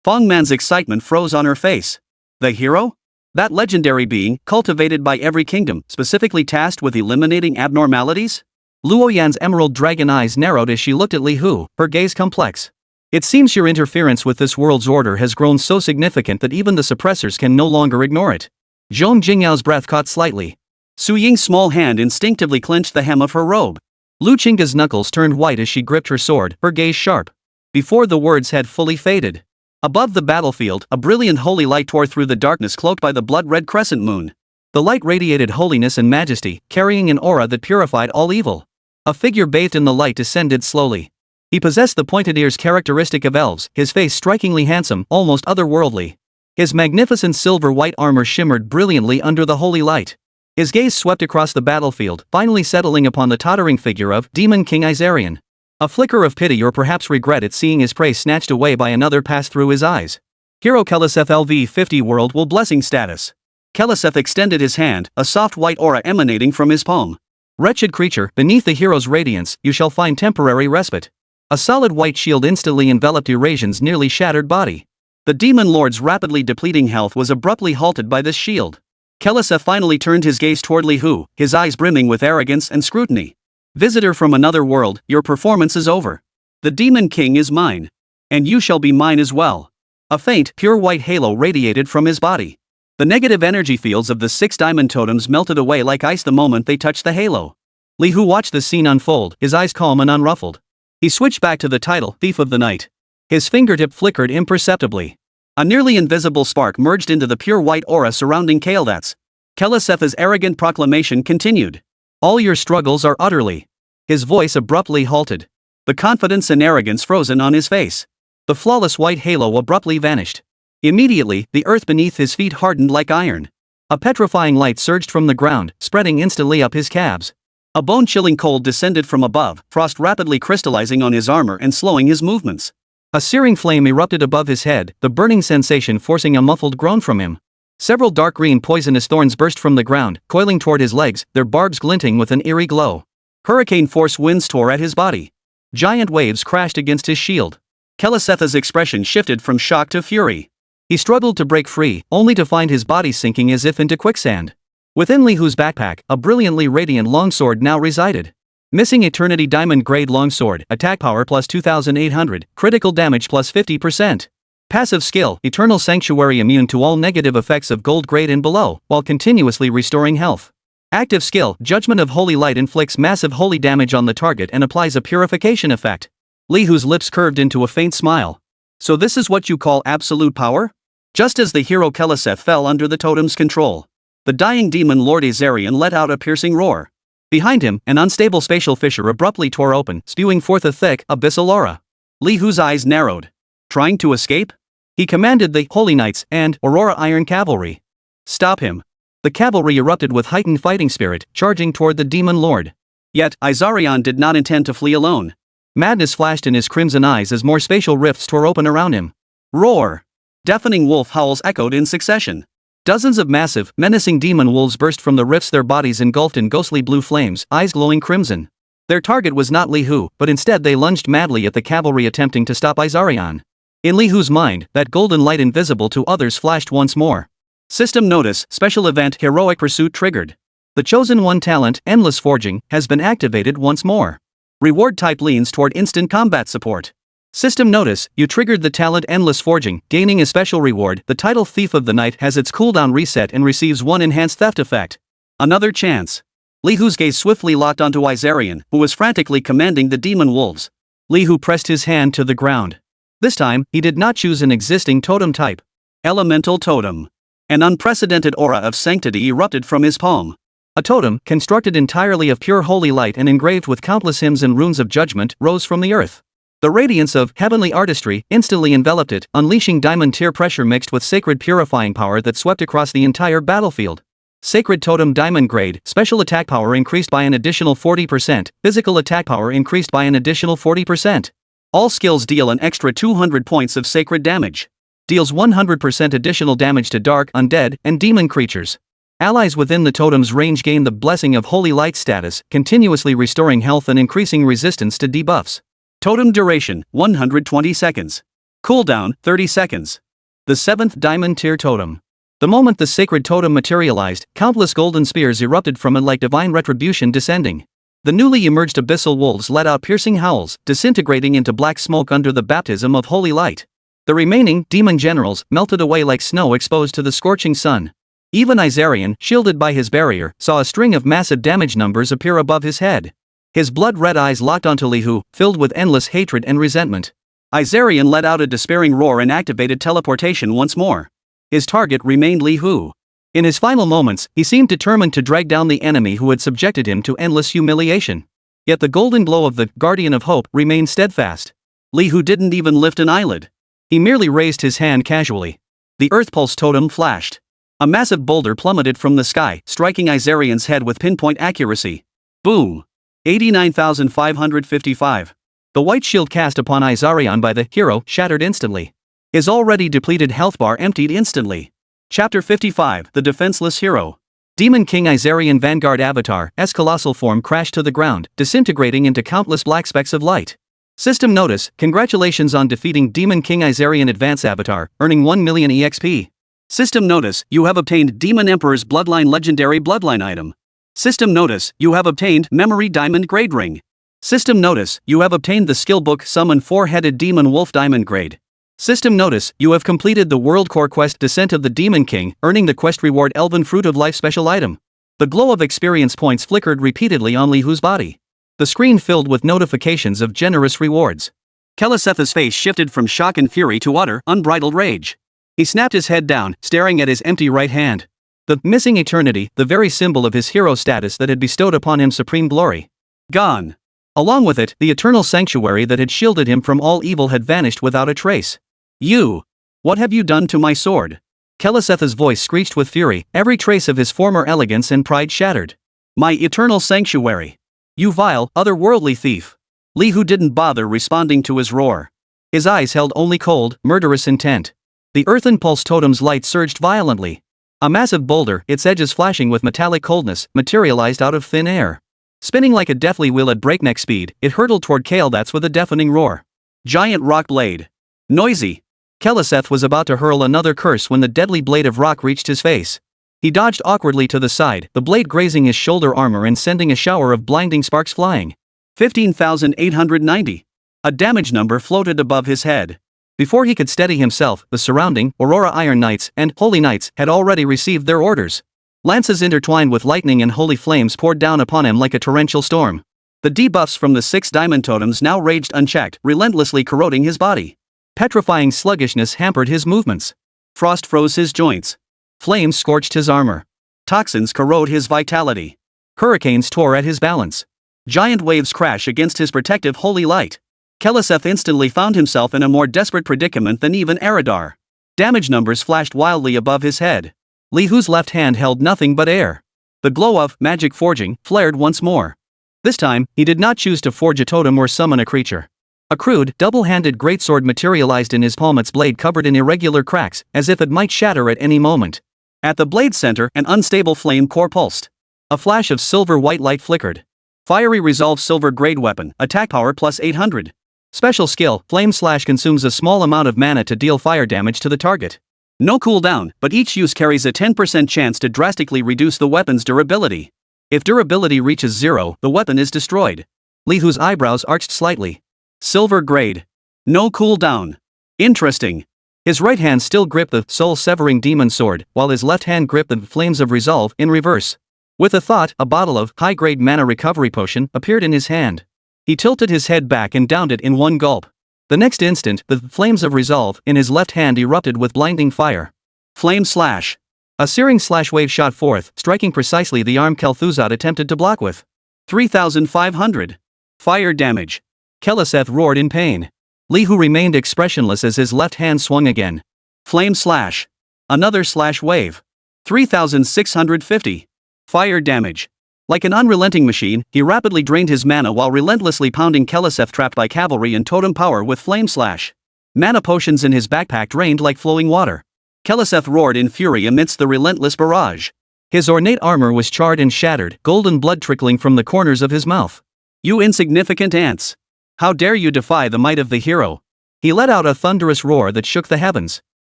Fong Man's excitement froze on her face. The hero? That legendary being, cultivated by every kingdom, specifically tasked with eliminating abnormalities? Luo Yan's emerald dragon eyes narrowed as she looked at Lihu, her gaze complex. It seems your interference with this world's order has grown so significant that even the suppressors can no longer ignore it. Zhong Jingyao's breath caught slightly. Su Ying's small hand instinctively clenched the hem of her robe. Lu Qingda's knuckles turned white as she gripped her sword, her gaze sharp. Before the words had fully faded. Above the battlefield, a brilliant holy light tore through the darkness cloaked by the blood-red crescent moon. The light radiated holiness and majesty, carrying an aura that purified all evil. A figure bathed in the light descended slowly. He possessed the pointed ears characteristic of elves, his face strikingly handsome, almost otherworldly. His magnificent silver-white armor shimmered brilliantly under the holy light. His gaze swept across the battlefield, finally settling upon the tottering figure of Demon King Izarian. A flicker of pity or perhaps regret at seeing his prey snatched away by another passed through his eyes. Hero Keliseth LV50 World will Blessing Status. Keliseth extended his hand, a soft white aura emanating from his palm. Wretched creature, beneath the hero's radiance, you shall find temporary respite. A solid white shield instantly enveloped Eurasian's nearly shattered body. The demon lord's rapidly depleting health was abruptly halted by this shield. Keliseth finally turned his gaze toward Lihu, his eyes brimming with arrogance and scrutiny. Visitor from another world, your performance is over. The Demon King is mine. And you shall be mine as well. A faint, pure white halo radiated from his body. The negative energy fields of the 6 diamond totems melted away like ice the moment they touched the halo. Lihu watched the scene unfold, his eyes calm and unruffled. He switched back to the title, Thief of the Night. His fingertip flickered imperceptibly. A nearly invisible spark merged into the pure white aura surrounding Kael'dat's. Keliseth's arrogant proclamation continued. All your struggles are utterly. His voice abruptly halted. The confidence and arrogance frozen on his face. The flawless white halo abruptly vanished. Immediately, the earth beneath his feet hardened like iron. A petrifying light surged from the ground, spreading instantly up his calves. A bone-chilling cold descended from above, frost rapidly crystallizing on his armor and slowing his movements. A searing flame erupted above his head, the burning sensation forcing a muffled groan from him. Several dark green poisonous thorns burst from the ground, coiling toward his legs, their barbs glinting with an eerie glow. Hurricane force winds tore at his body. Giant waves crashed against his shield. Keliseth's expression shifted from shock to fury. He struggled to break free, only to find his body sinking as if into quicksand. Within Lihu's backpack, a brilliantly radiant longsword now resided. Missing Eternity Diamond Grade Longsword, attack power plus 2800, critical damage plus 50%. Passive skill, Eternal Sanctuary immune to all negative effects of gold grade and below, while continuously restoring health. Active skill, Judgment of Holy Light inflicts massive holy damage on the target and applies a purification effect. Li Hu's lips curved into a faint smile. So this is what you call absolute power? Just as the hero Keleseth fell under the totem's control, the dying demon Lord Azarian let out a piercing roar. Behind him, an unstable spatial fissure abruptly tore open, spewing forth a thick, abyssal aura. Li Hu's eyes narrowed. Trying to escape? He commanded the Holy Knights and Aurora Iron Cavalry. Stop him. The cavalry erupted with heightened fighting spirit, charging toward the demon lord. Yet, Azarian did not intend to flee alone. Madness flashed in his crimson eyes as more spatial rifts tore open around him. Roar! Deafening wolf howls echoed in succession. Dozens of massive, menacing demon wolves burst from the rifts, their bodies engulfed in ghostly blue flames, eyes glowing crimson. Their target was not Li Hu, but instead they lunged madly at the cavalry attempting to stop Azarian. In Li Hu's mind, that golden light invisible to others flashed once more. System notice, special event Heroic Pursuit triggered. The Chosen One talent, Endless Forging, has been activated once more. Reward type leans toward instant combat support. System notice, you triggered the talent Endless Forging, gaining a special reward. The title Thief of the Night has its cooldown reset and receives one enhanced theft effect. Another chance. Li Hu's gaze swiftly locked onto Azarian, who was frantically commanding the demon wolves. Li Hu pressed his hand to the ground. This time, he did not choose an existing totem type. Elemental Totem. An unprecedented aura of sanctity erupted from his palm. A totem, constructed entirely of pure holy light and engraved with countless hymns and runes of judgment, rose from the earth. The radiance of heavenly artistry instantly enveloped it, unleashing diamond tier pressure mixed with sacred purifying power that swept across the entire battlefield. Sacred Totem Diamond Grade, special attack power increased by an additional 40%, physical attack power increased by an additional 40%. All skills deal an extra 200 points of sacred damage. Deals 100% additional damage to dark, undead, and demon creatures. Allies within the totem's range gain the Blessing of Holy Light status, continuously restoring health and increasing resistance to debuffs. Totem duration, 120 seconds. Cooldown, 30 seconds. The 7th Diamond Tier Totem. The moment the sacred totem materialized, countless golden spears erupted from it like divine retribution descending. The newly emerged abyssal wolves let out piercing howls, disintegrating into black smoke under the baptism of holy light. The remaining demon generals melted away like snow exposed to the scorching sun. Even Azarian, shielded by his barrier, saw a string of massive damage numbers appear above his head. His blood-red eyes locked onto Li Hu, filled with endless hatred and resentment. Azarian let out a despairing roar and activated teleportation once more. His target remained Li Hu. In his final moments, he seemed determined to drag down the enemy who had subjected him to endless humiliation. Yet the golden glow of the Guardian of Hope remained steadfast. Li Hu didn't even lift an eyelid. He merely raised his hand casually. The Earth Pulse totem flashed. A massive boulder plummeted from the sky, striking Azarian's head with pinpoint accuracy. Boom! 89,555. The white shield cast upon Azarian by the hero shattered instantly. His already depleted health bar emptied instantly. Chapter 55, The Defenseless Hero. Demon King Azarian Vanguard Avatar, S colossal form crashed to the ground, disintegrating into countless black specks of light. System notice, congratulations on defeating Demon King Azarian Advance Avatar, earning 1 million EXP. System notice, you have obtained Demon Emperor's Bloodline Legendary Bloodline item. System notice, you have obtained Memory Diamond Grade Ring. System notice, you have obtained the skill book Summon 4-Headed Demon Wolf Diamond Grade. System notice, you have completed the World Core Quest Descent of the Demon King, earning the quest reward Elven Fruit of Life special item. The glow of experience points flickered repeatedly on Li Hu's body. The screen filled with notifications of generous rewards. Keleseth's face shifted from shock and fury to utter, unbridled rage. He snapped his head down, staring at his empty right hand. The missing eternity, the very symbol of his hero status that had bestowed upon him supreme glory. Gone. Along with it, the eternal sanctuary that had shielded him from all evil had vanished without a trace. You! What have you done to my sword? Keleseth's voice screeched with fury, every trace of his former elegance and pride shattered. My eternal sanctuary! You vile, otherworldly thief! Li Hu didn't bother responding to his roar. His eyes held only cold, murderous intent. The earthen pulse totem's light surged violently. A massive boulder, its edges flashing with metallic coldness, materialized out of thin air. Spinning like a deathly wheel at breakneck speed, it hurtled toward Kael'thas with a deafening roar. Giant rock blade. Noisy. Keleseth was about to hurl another curse when the deadly blade of rock reached his face. He dodged awkwardly to the side, the blade grazing his shoulder armor and sending a shower of blinding sparks flying. 15,890. A damage number floated above his head. Before he could steady himself, the surrounding Aurora Iron Knights and Holy Knights had already received their orders. Lances intertwined with lightning and holy flames poured down upon him like a torrential storm. The debuffs from the 6 diamond totems now raged unchecked, relentlessly corroding his body. Petrifying sluggishness hampered his movements. Frost froze his joints. Flames scorched his armor. Toxins corrode his vitality. Hurricanes tore at his balance. Giant waves crash against his protective holy light. Keleseth instantly found himself in a more desperate predicament than even Eridar. Damage numbers flashed wildly above his head. Li Hu's left hand held nothing but air. The glow of magic forging flared once more. This time, he did not choose to forge a totem or summon a creature. A crude, double-handed greatsword materialized in his palm, its blade covered in irregular cracks, as if it might shatter at any moment. At the blade's center, an unstable flame core pulsed. A flash of silver-white light flickered. Fiery Resolve Silver Grade Weapon, attack power plus 800. Special skill, Flame Slash consumes a small amount of mana to deal fire damage to the target. No cooldown, but each use carries a 10% chance to drastically reduce the weapon's durability. If durability reaches 0, the weapon is destroyed. Li Hu's eyebrows arched slightly. Silver grade. No cooldown. Interesting. His right hand still gripped the soul-severing demon sword, while his left hand gripped the flames of resolve in reverse. With a thought, a bottle of high-grade mana recovery potion appeared in his hand. He tilted his head back and downed it in one gulp. The next instant, the flames of resolve in his left hand erupted with blinding fire. Flame Slash. A searing slash wave shot forth, striking precisely the arm Kel'Thuzad attempted to block with. 3,500. Fire damage. Keleseth roared in pain. Li Hu remained expressionless as his left hand swung again. Flame Slash. Another slash wave. 3,650. Fire damage. Like an unrelenting machine, he rapidly drained his mana while relentlessly pounding Keleseth trapped by cavalry and totem power with Flame Slash. Mana potions in his backpack drained like flowing water. Keleseth roared in fury amidst the relentless barrage. His ornate armor was charred and shattered, golden blood trickling from the corners of his mouth. You insignificant ants! How dare you defy the might of the hero? He let out a thunderous roar that shook the heavens.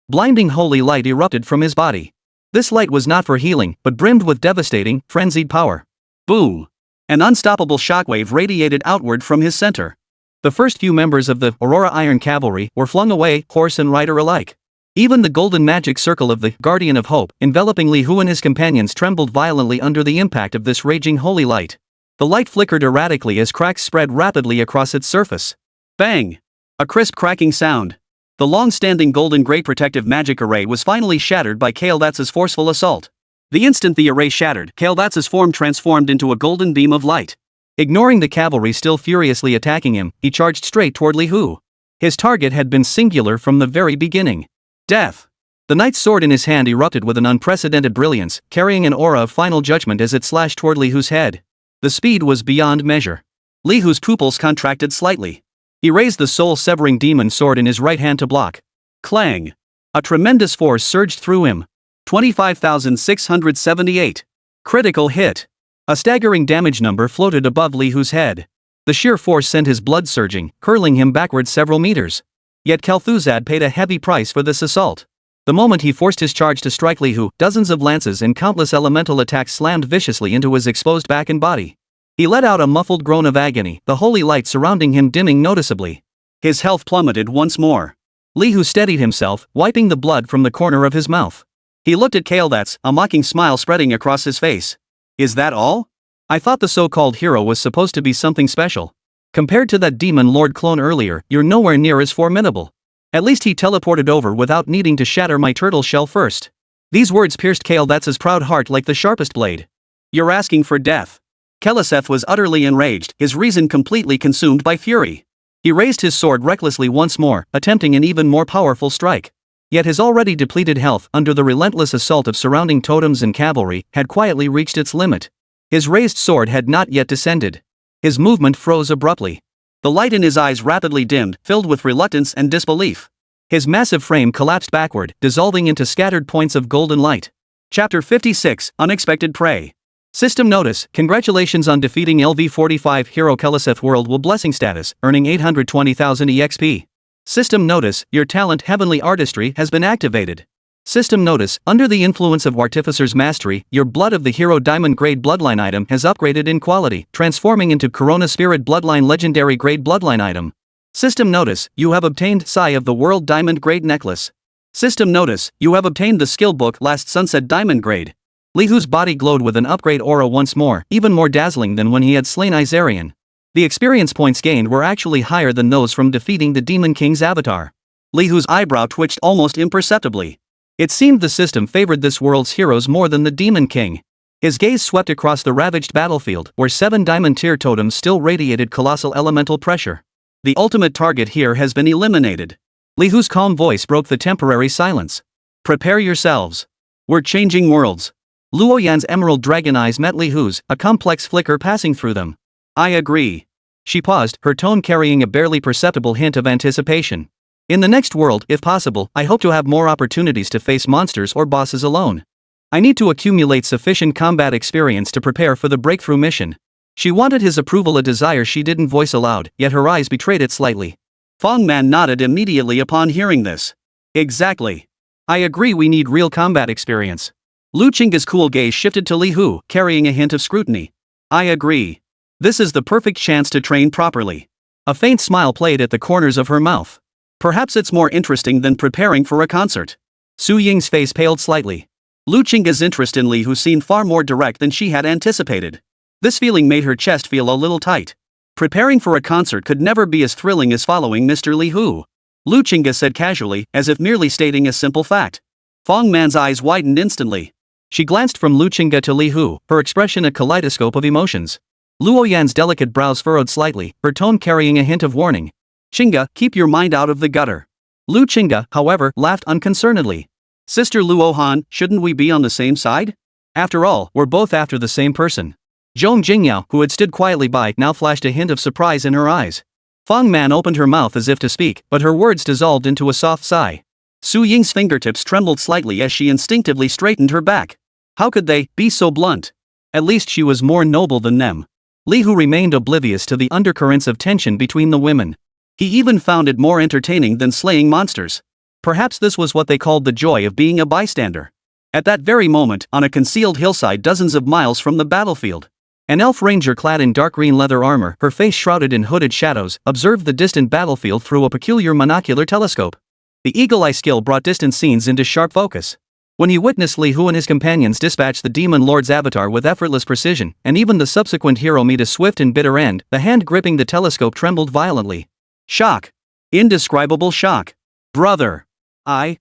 Blinding holy light erupted from his body. This light was not for healing, but brimmed with devastating, frenzied power. Boom! An unstoppable shockwave radiated outward from his center. The first few members of the Aurora Iron Cavalry were flung away, horse and rider alike. Even the golden magic circle of the Guardian of Hope, enveloping Li Hu and his companions, trembled violently under the impact of this raging holy light. The light flickered erratically as cracks spread rapidly across its surface. Bang! A crisp cracking sound. The long-standing golden gray protective magic array was finally shattered by Kael'Thas's forceful assault. The instant the array shattered, Kael'Thas's form transformed into a golden beam of light. Ignoring the cavalry still furiously attacking him, he charged straight toward Li Hu. His target had been singular from the very beginning. Death. The knight's sword in his hand erupted with an unprecedented brilliance, carrying an aura of final judgment as it slashed toward Li Hu's head. The speed was beyond measure. Li Hu's pupils contracted slightly. He raised the soul-severing demon sword in his right hand to block. Clang! A tremendous force surged through him. 25,678. Critical hit. A staggering damage number floated above Li Hu's head. The sheer force sent his blood surging, hurling him backward several meters. Yet Kel'Thuzad paid a heavy price for this assault. The moment he forced his charge to strike Li Hu, dozens of lances and countless elemental attacks slammed viciously into his exposed back and body. He let out a muffled groan of agony, the holy light surrounding him dimming noticeably. His health plummeted once more. Li Hu steadied himself, wiping the blood from the corner of his mouth. He looked at Kael'Thas, a mocking smile spreading across his face. Is that all? I thought the so-called hero was supposed to be something special. Compared to that demon lord clone earlier, you're nowhere near as formidable. At least he teleported over without needing to shatter my turtle shell first. These words pierced Kael'Thas's proud heart like the sharpest blade. You're asking for death. Keleseth was utterly enraged, his reason completely consumed by fury. He raised his sword recklessly once more, attempting an even more powerful strike. Yet his already depleted health, under the relentless assault of surrounding totems and cavalry, had quietly reached its limit. His raised sword had not yet descended. His movement froze abruptly. The light in his eyes rapidly dimmed, filled with reluctance and disbelief. His massive frame collapsed backward, dissolving into scattered points of golden light. Chapter 56, Unexpected Prey. System notice, congratulations on defeating LV45 hero Keleseth World will blessing status, earning 820,000 EXP. System notice, your talent Heavenly Artistry has been activated. System notice, under the influence of Artificer's Mastery, your Blood of the Hero Diamond Grade Bloodline item has upgraded in quality, transforming into Corona Spirit Bloodline Legendary Grade Bloodline item. System notice, you have obtained Sai of the World Diamond Grade Necklace. System notice, you have obtained the skill book Last Sunset Diamond Grade. Li Hu's body glowed with an upgrade aura once more, even more dazzling than when he had slain Izarian. The experience points gained were actually higher than those from defeating the Demon King's avatar. Li Hu's eyebrow twitched almost imperceptibly. It seemed the system favored this world's heroes more than the Demon King. His gaze swept across the ravaged battlefield, where 7 diamond tier totems still radiated colossal elemental pressure. The ultimate target here has been eliminated. Li Hu's calm voice broke the temporary silence. Prepare yourselves. We're changing worlds. Luo Yan's emerald dragon eyes met Li Hu's, a complex flicker passing through them. I agree. She paused, her tone carrying a barely perceptible hint of anticipation. In the next world, if possible, I hope to have more opportunities to face monsters or bosses alone. I need to accumulate sufficient combat experience to prepare for the breakthrough mission. She wanted his approval, a desire she didn't voice aloud, yet her eyes betrayed it slightly. Fong Man nodded immediately upon hearing this. Exactly. I agree, we need real combat experience. Lu Qingge's cool gaze shifted to Li Hu, carrying a hint of scrutiny. I agree. This is the perfect chance to train properly. A faint smile played at the corners of her mouth. Perhaps it's more interesting than preparing for a concert. Su Ying's face paled slightly. Lu Qingge's interest in Li Hu seemed far more direct than she had anticipated. This feeling made her chest feel a little tight. Preparing for a concert could never be as thrilling as following Mr. Li Hu. Lu Qingge said casually, as if merely stating a simple fact. Fong Man's eyes widened instantly. She glanced from Lu Qingge to Li Hu, her expression a kaleidoscope of emotions. Luo Yan's delicate brows furrowed slightly, her tone carrying a hint of warning. Qingge, keep your mind out of the gutter. Lu Qingge, however, laughed unconcernedly. Sister Luo Han, shouldn't we be on the same side? After all, we're both after the same person. Zhong Jingyao, who had stood quietly by, now flashed a hint of surprise in her eyes. Fong Man opened her mouth as if to speak, but her words dissolved into a soft sigh. Su Ying's fingertips trembled slightly as she instinctively straightened her back. How could they be so blunt? At least she was more noble than them. Li Hu remained oblivious to the undercurrents of tension between the women. He even found it more entertaining than slaying monsters. Perhaps this was what they called the joy of being a bystander. At that very moment, on a concealed hillside dozens of miles from the battlefield, an elf ranger clad in dark green leather armor, her face shrouded in hooded shadows, observed the distant battlefield through a peculiar monocular telescope. The eagle-eye skill brought distant scenes into sharp focus. When he witnessed Li Hu and his companions dispatch the Demon Lord's avatar with effortless precision, and even the subsequent hero meet a swift and bitter end, the hand gripping the telescope trembled violently. Shock. Indescribable shock. Brother. I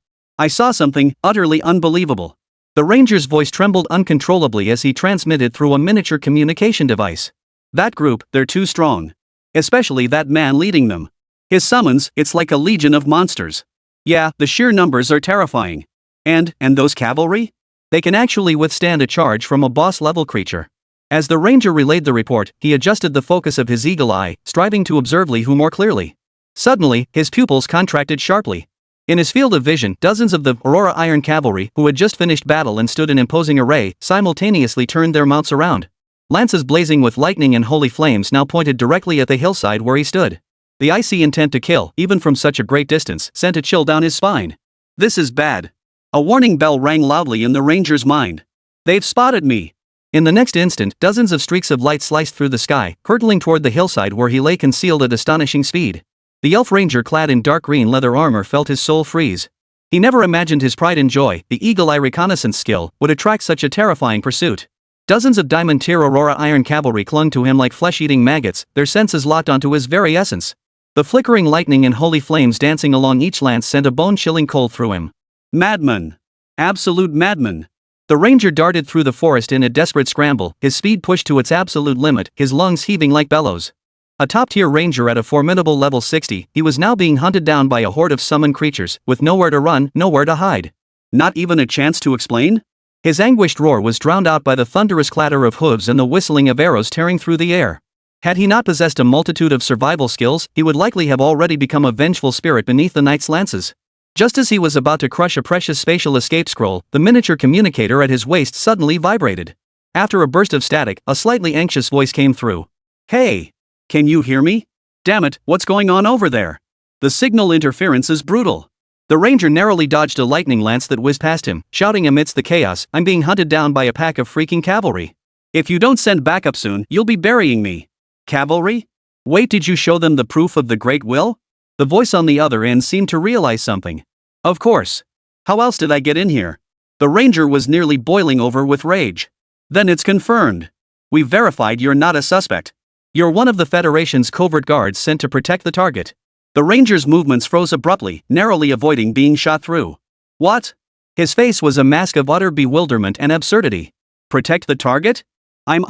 saw something utterly unbelievable. The ranger's voice trembled uncontrollably as he transmitted through a miniature communication device. That group, they're too strong. Especially that man leading them. His summons, it's like a legion of monsters. Yeah, the sheer numbers are terrifying. And those cavalry? They can actually withstand a charge from a boss-level creature. As the ranger relayed the report, he adjusted the focus of his eagle eye, striving to observe Li Hu more clearly. Suddenly, his pupils contracted sharply. In his field of vision, dozens of the Aurora Iron Cavalry, who had just finished battle and stood in imposing array, simultaneously turned their mounts around. Lances blazing with lightning and holy flames now pointed directly at the hillside where he stood. The icy intent to kill, even from such a great distance, sent a chill down his spine. This is bad. A warning bell rang loudly in the ranger's mind. They've spotted me. In the next instant, dozens of streaks of light sliced through the sky, hurtling toward the hillside where he lay concealed at astonishing speed. The elf ranger clad in dark green leather armor felt his soul freeze. He never imagined his pride and joy, the eagle-eye reconnaissance skill, would attract such a terrifying pursuit. Dozens of diamond-tier Aurora Iron Cavalry clung to him like flesh-eating maggots, their senses locked onto his very essence. The flickering lightning and holy flames dancing along each lance sent a bone-chilling cold through him. Madman. Absolute madman. The ranger darted through the forest in a desperate scramble, his speed pushed to its absolute limit, his lungs heaving like bellows. A top-tier ranger at a formidable level 60, he was now being hunted down by a horde of summoned creatures, with nowhere to run, nowhere to hide. Not even a chance to explain? His anguished roar was drowned out by the thunderous clatter of hooves and the whistling of arrows tearing through the air. Had he not possessed a multitude of survival skills, he would likely have already become a vengeful spirit beneath the knight's lances. Just as he was about to crush a precious spatial escape scroll, the miniature communicator at his waist suddenly vibrated. After a burst of static, a slightly anxious voice came through. Hey! Can you hear me? Damn it, what's going on over there? The signal interference is brutal. The ranger narrowly dodged a lightning lance that whizzed past him, shouting amidst the chaos, "I'm being hunted down by a pack of freaking cavalry. If you don't send backup soon, you'll be burying me." Cavalry? Wait, did you show them the proof of the great will? The voice on the other end seemed to realize something. Of course. How else did I get in here? The ranger was nearly boiling over with rage. Then it's confirmed. We've verified you're not a suspect. You're one of the Federation's covert guards sent to protect the target. The ranger's movements froze abruptly, narrowly avoiding being shot through. What? His face was a mask of utter bewilderment and absurdity. Protect the target? I'm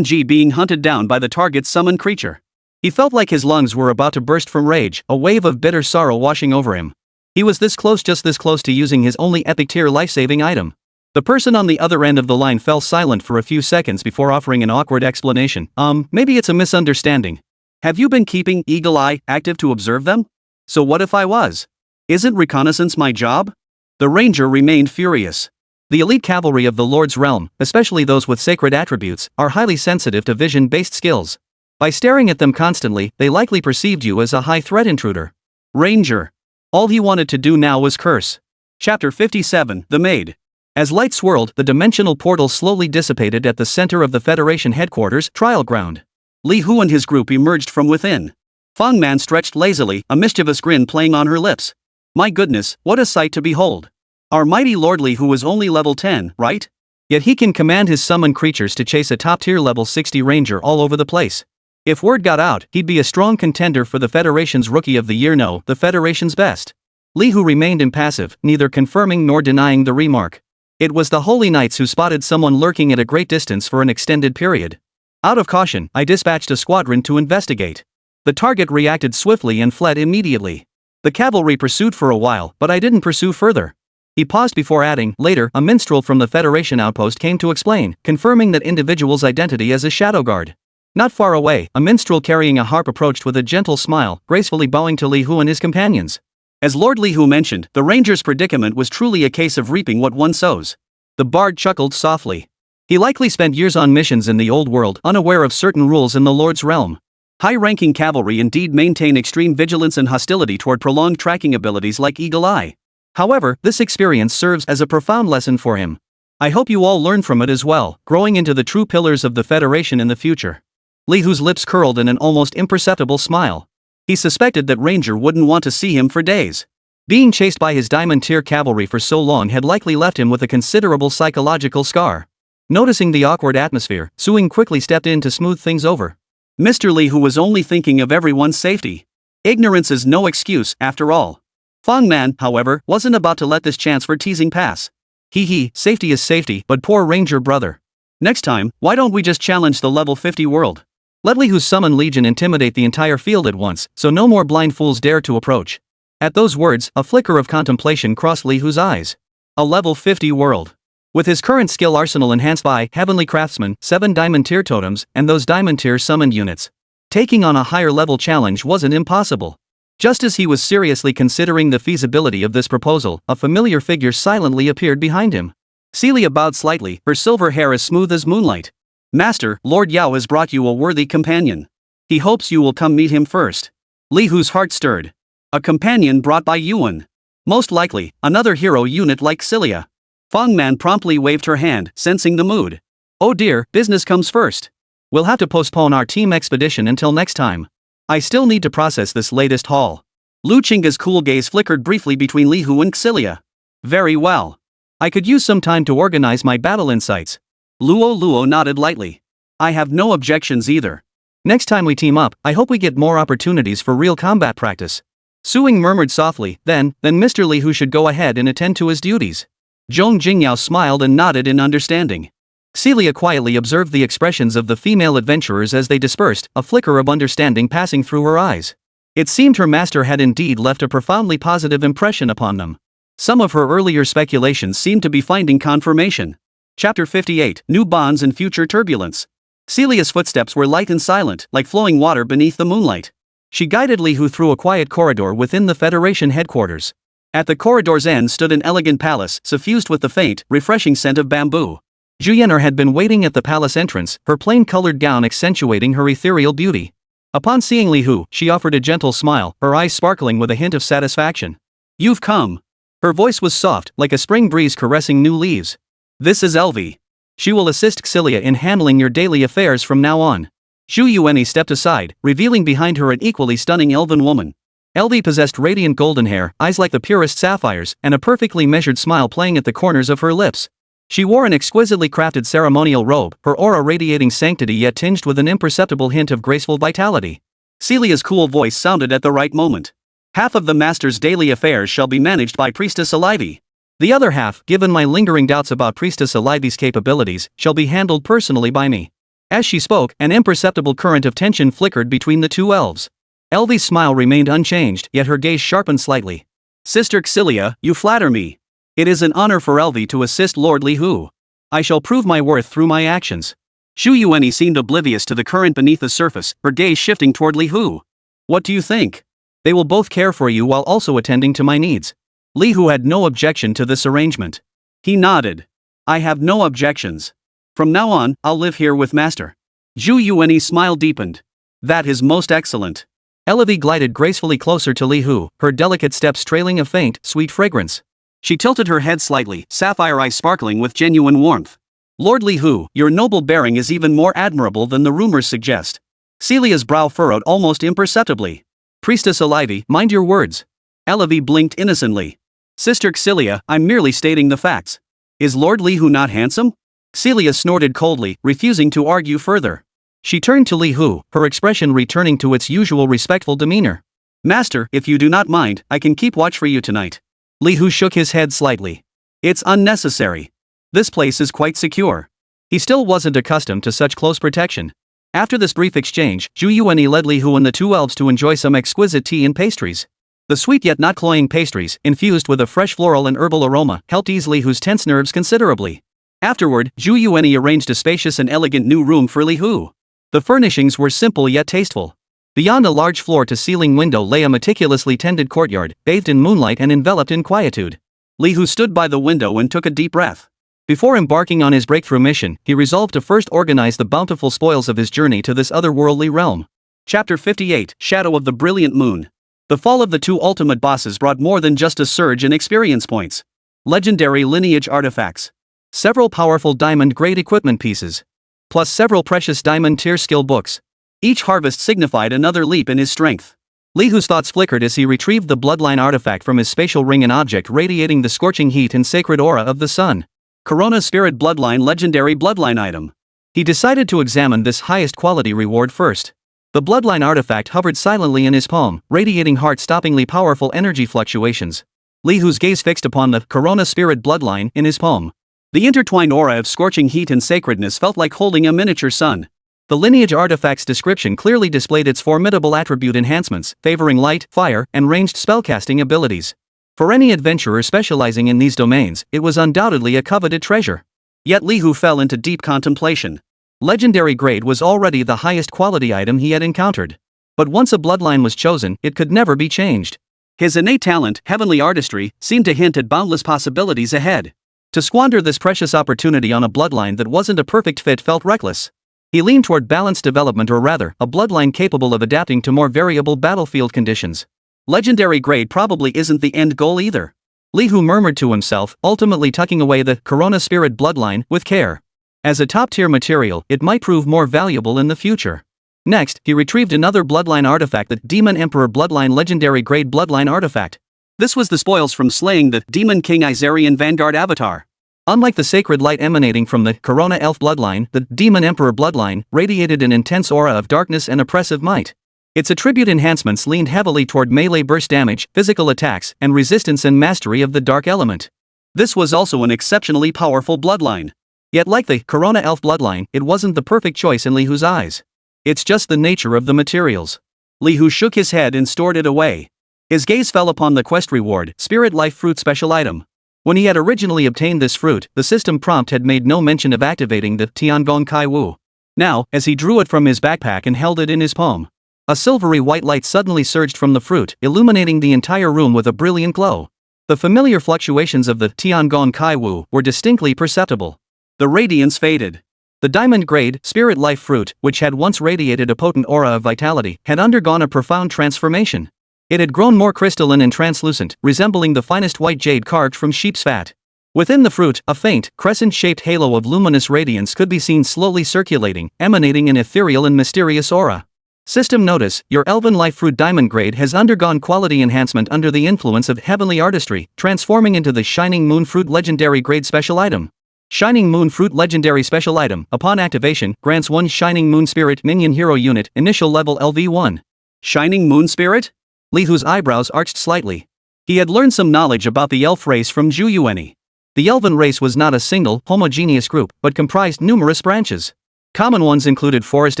being hunted down by the target's summoned creature. He felt like his lungs were about to burst from rage, a wave of bitter sorrow washing over him. He was this close, just this close to using his only epic tier life-saving item. The person on the other end of the line fell silent for a few seconds before offering an awkward explanation. Maybe it's a misunderstanding. Have you been keeping Eagle Eye active to observe them? So what if I was? Isn't reconnaissance my job? The ranger remained furious. The elite cavalry of the Lord's realm, especially those with sacred attributes, are highly sensitive to vision-based skills. By staring at them constantly, they likely perceived you as a high-threat intruder. Ranger. All he wanted to do now was curse. Chapter 57, The Maid. As light swirled, the dimensional portal slowly dissipated at the center of the Federation headquarters trial ground. Li Hu and his group emerged from within. Fang Man stretched lazily, a mischievous grin playing on her lips. My goodness, what a sight to behold. Our mighty Lord Li Hu was only level 10, right? Yet he can command his summoned creatures to chase a top-tier level 60 ranger all over the place. If word got out, he'd be a strong contender for the Federation's Rookie of the Year. No, the Federation's best. Li Hu remained impassive, neither confirming nor denying the remark. It was the Holy Knights who spotted someone lurking at a great distance for an extended period. Out of caution, I dispatched a squadron to investigate. The target reacted swiftly and fled immediately. The cavalry pursued for a while, but I didn't pursue further. He paused before adding, later, a minstrel from the Federation outpost came to explain, confirming that individual's identity as a shadow guard. Not far away, a minstrel carrying a harp approached with a gentle smile, gracefully bowing to Li Hu and his companions. As Lord Li Hu mentioned, the ranger's predicament was truly a case of reaping what one sows. The bard chuckled softly. He likely spent years on missions in the old world, unaware of certain rules in the Lord's realm. High-ranking cavalry indeed maintain extreme vigilance and hostility toward prolonged tracking abilities like Eagle Eye. However, this experience serves as a profound lesson for him. I hope you all learn from it as well, growing into the true pillars of the Federation in the future. Li Hu's lips curled in an almost imperceptible smile. He suspected that Ranger wouldn't want to see him for days. Being chased by his diamond-tier cavalry for so long had likely left him with a considerable psychological scar. Noticing the awkward atmosphere, Suing quickly stepped in to smooth things over. Mr. Li Hu was only thinking of everyone's safety. Ignorance is no excuse, after all. Fang Man, however, wasn't about to let this chance for teasing pass. Safety is safety, but poor Ranger brother. Next time, why don't we just challenge the level 50 world? Let Li Hu's summoned legion intimidate the entire field at once, so no more blind fools dare to approach. At those words, a flicker of contemplation crossed Li Hu's eyes. A level 50 world. With his current skill arsenal enhanced by Heavenly Craftsman, 7 diamond tier totems, and those diamond tier summoned units, taking on a higher level challenge wasn't impossible. Just as he was seriously considering the feasibility of this proposal, a familiar figure silently appeared behind him. Celia bowed slightly, her silver hair as smooth as moonlight. Master, Lord Yao has brought you a worthy companion. He hopes you will come meet him first. Li Hu's heart stirred. A companion brought by Yuan. Most likely, another hero unit like Celia. Fang Man promptly waved her hand, sensing the mood. Oh dear, business comes first. We'll have to postpone our team expedition until next time. I still need to process this latest haul. Lu Chinga's cool gaze flickered briefly between Li Hu and Celia. Very well. I could use some time to organize my battle insights. Luo nodded lightly. I have no objections either. Next time we team up, I hope we get more opportunities for real combat practice. Suing murmured softly, then Mr. Li Hu should go ahead and attend to his duties. Zhong Jingyao smiled and nodded in understanding. Celia quietly observed the expressions of the female adventurers as they dispersed, a flicker of understanding passing through her eyes. It seemed her master had indeed left a profoundly positive impression upon them. Some of her earlier speculations seemed to be finding confirmation. Chapter 58, New Bonds and Future Turbulence. Celia's footsteps were light and silent, like flowing water beneath the moonlight. She guided Li Hu through a quiet corridor within the Federation headquarters. At the corridor's end stood an elegant palace, suffused with the faint, refreshing scent of bamboo. Zhu Yan'er had been waiting at the palace entrance, her plain-colored gown accentuating her ethereal beauty. Upon seeing Li Hu, she offered a gentle smile, her eyes sparkling with a hint of satisfaction. You've come. Her voice was soft, like a spring breeze caressing new leaves. This is Elvie. She will assist Xilia in handling your daily affairs from now on. Zhu Yuanyi stepped aside, revealing behind her an equally stunning elven woman. Elvie possessed radiant golden hair, eyes like the purest sapphires, and a perfectly measured smile playing at the corners of her lips. She wore an exquisitely crafted ceremonial robe, her aura radiating sanctity yet tinged with an imperceptible hint of graceful vitality. Celia's cool voice sounded at the right moment. Half of the master's daily affairs shall be managed by Priestess Elivie. The other half, given my lingering doubts about Priestess Elivie's capabilities, shall be handled personally by me. As she spoke, an imperceptible current of tension flickered between the two elves. Elvie's smile remained unchanged, yet her gaze sharpened slightly. Sister Xilia, you flatter me. It is an honor for Elvie to assist Lord Li Hu. I shall prove my worth through my actions. Zhu Yuanyi seemed oblivious to the current beneath the surface, her gaze shifting toward Li Hu. What do you think? They will both care for you while also attending to my needs. Li Hu had no objection to this arrangement. He nodded. I have no objections. From now on, I'll live here with Master. Zhu Yuanyi's smile deepened. That is most excellent. Elivie glided gracefully closer to Li Hu, her delicate steps trailing a faint, sweet fragrance. She tilted her head slightly, sapphire eyes sparkling with genuine warmth. Lord Li Hu, your noble bearing is even more admirable than the rumors suggest. Celia's brow furrowed almost imperceptibly. Priestess Elivie, mind your words. Elivie blinked innocently. Sister Xilia, I'm merely stating the facts. Is Lord Li Hu not handsome? Celia snorted coldly, refusing to argue further. She turned to Li Hu, her expression returning to its usual respectful demeanor. Master, if you do not mind, I can keep watch for you tonight. Li Hu shook his head slightly. It's unnecessary. This place is quite secure. He still wasn't accustomed to such close protection. After this brief exchange, Zhu Yuanyi led Li Hu and the two elves to enjoy some exquisite tea and pastries. The sweet yet not cloying pastries, infused with a fresh floral and herbal aroma, helped ease Li Hu's tense nerves considerably. Afterward, Zhu Yuanyi arranged a spacious and elegant new room for Li Hu. The furnishings were simple yet tasteful. Beyond a large floor-to-ceiling window lay a meticulously tended courtyard, bathed in moonlight and enveloped in quietude. Li Hu stood by the window and took a deep breath. Before embarking on his breakthrough mission, he resolved to first organize the bountiful spoils of his journey to this otherworldly realm. Chapter 58, Shadow of the Brilliant Moon. The fall of the two ultimate bosses brought more than just a surge in experience points. Legendary lineage artifacts. Several powerful diamond-grade equipment pieces. Plus several precious diamond-tier skill books. Each harvest signified another leap in his strength. Li Hu's thoughts flickered as he retrieved the bloodline artifact from his spatial ring, an object radiating the scorching heat and sacred aura of the sun. Corona Spirit Bloodline Legendary Bloodline Item. He decided to examine this highest quality reward first. The bloodline artifact hovered silently in his palm, radiating heart-stoppingly powerful energy fluctuations. Li Hu's gaze fixed upon the Corona Spirit Bloodline in his palm. The intertwined aura of scorching heat and sacredness felt like holding a miniature sun. The lineage artifact's description clearly displayed its formidable attribute enhancements, favoring light, fire, and ranged spellcasting abilities. For any adventurer specializing in these domains, it was undoubtedly a coveted treasure. Yet Li Hu fell into deep contemplation. Legendary grade was already the highest quality item he had encountered. But once a bloodline was chosen, it could never be changed. His innate talent, heavenly artistry, seemed to hint at boundless possibilities ahead. To squander this precious opportunity on a bloodline that wasn't a perfect fit felt reckless. He leaned toward balanced development, or rather, a bloodline capable of adapting to more variable battlefield conditions. Legendary grade probably isn't the end goal either. Li Hu murmured to himself, ultimately tucking away the Corona Spirit Bloodline with care. As a top-tier material, it might prove more valuable in the future. Next, he retrieved another bloodline artifact, the Demon Emperor Bloodline Legendary Grade Bloodline Artifact. This was the spoils from slaying the Demon King Izarian Vanguard Avatar. Unlike the sacred light emanating from the Corona Elf Bloodline, the Demon Emperor Bloodline radiated an intense aura of darkness and oppressive might. Its attribute enhancements leaned heavily toward melee burst damage, physical attacks, and resistance and mastery of the dark element. This was also an exceptionally powerful bloodline. Yet like the Corona Elf Bloodline, it wasn't the perfect choice in Li Hu's eyes. It's just the nature of the materials. Li Hu shook his head and stored it away. His gaze fell upon the quest reward, Spirit Life Fruit Special Item. When he had originally obtained this fruit, the system prompt had made no mention of activating the Tiangong Kai Wu. Now, as he drew it from his backpack and held it in his palm, a silvery white light suddenly surged from the fruit, illuminating the entire room with a brilliant glow. The familiar fluctuations of the Tiangong Kai Wu were distinctly perceptible. The radiance faded. The diamond-grade, Spirit Life Fruit, which had once radiated a potent aura of vitality, had undergone a profound transformation. It had grown more crystalline and translucent, resembling the finest white jade carved from sheep's fat. Within the fruit, a faint, crescent-shaped halo of luminous radiance could be seen slowly circulating, emanating an ethereal and mysterious aura. System notice: your elven life fruit diamond grade has undergone quality enhancement under the influence of heavenly artistry, transforming into the Shining Moon Fruit legendary grade special item. Shining Moon Fruit legendary special item, upon activation, grants 1 Shining Moon Spirit minion hero unit, initial level LV1. Shining Moon Spirit? Li Hu's eyebrows arched slightly. He had learned some knowledge about the elf race from Zhu Yuanyi. The elven race was not a single, homogeneous group, but comprised numerous branches. Common ones included forest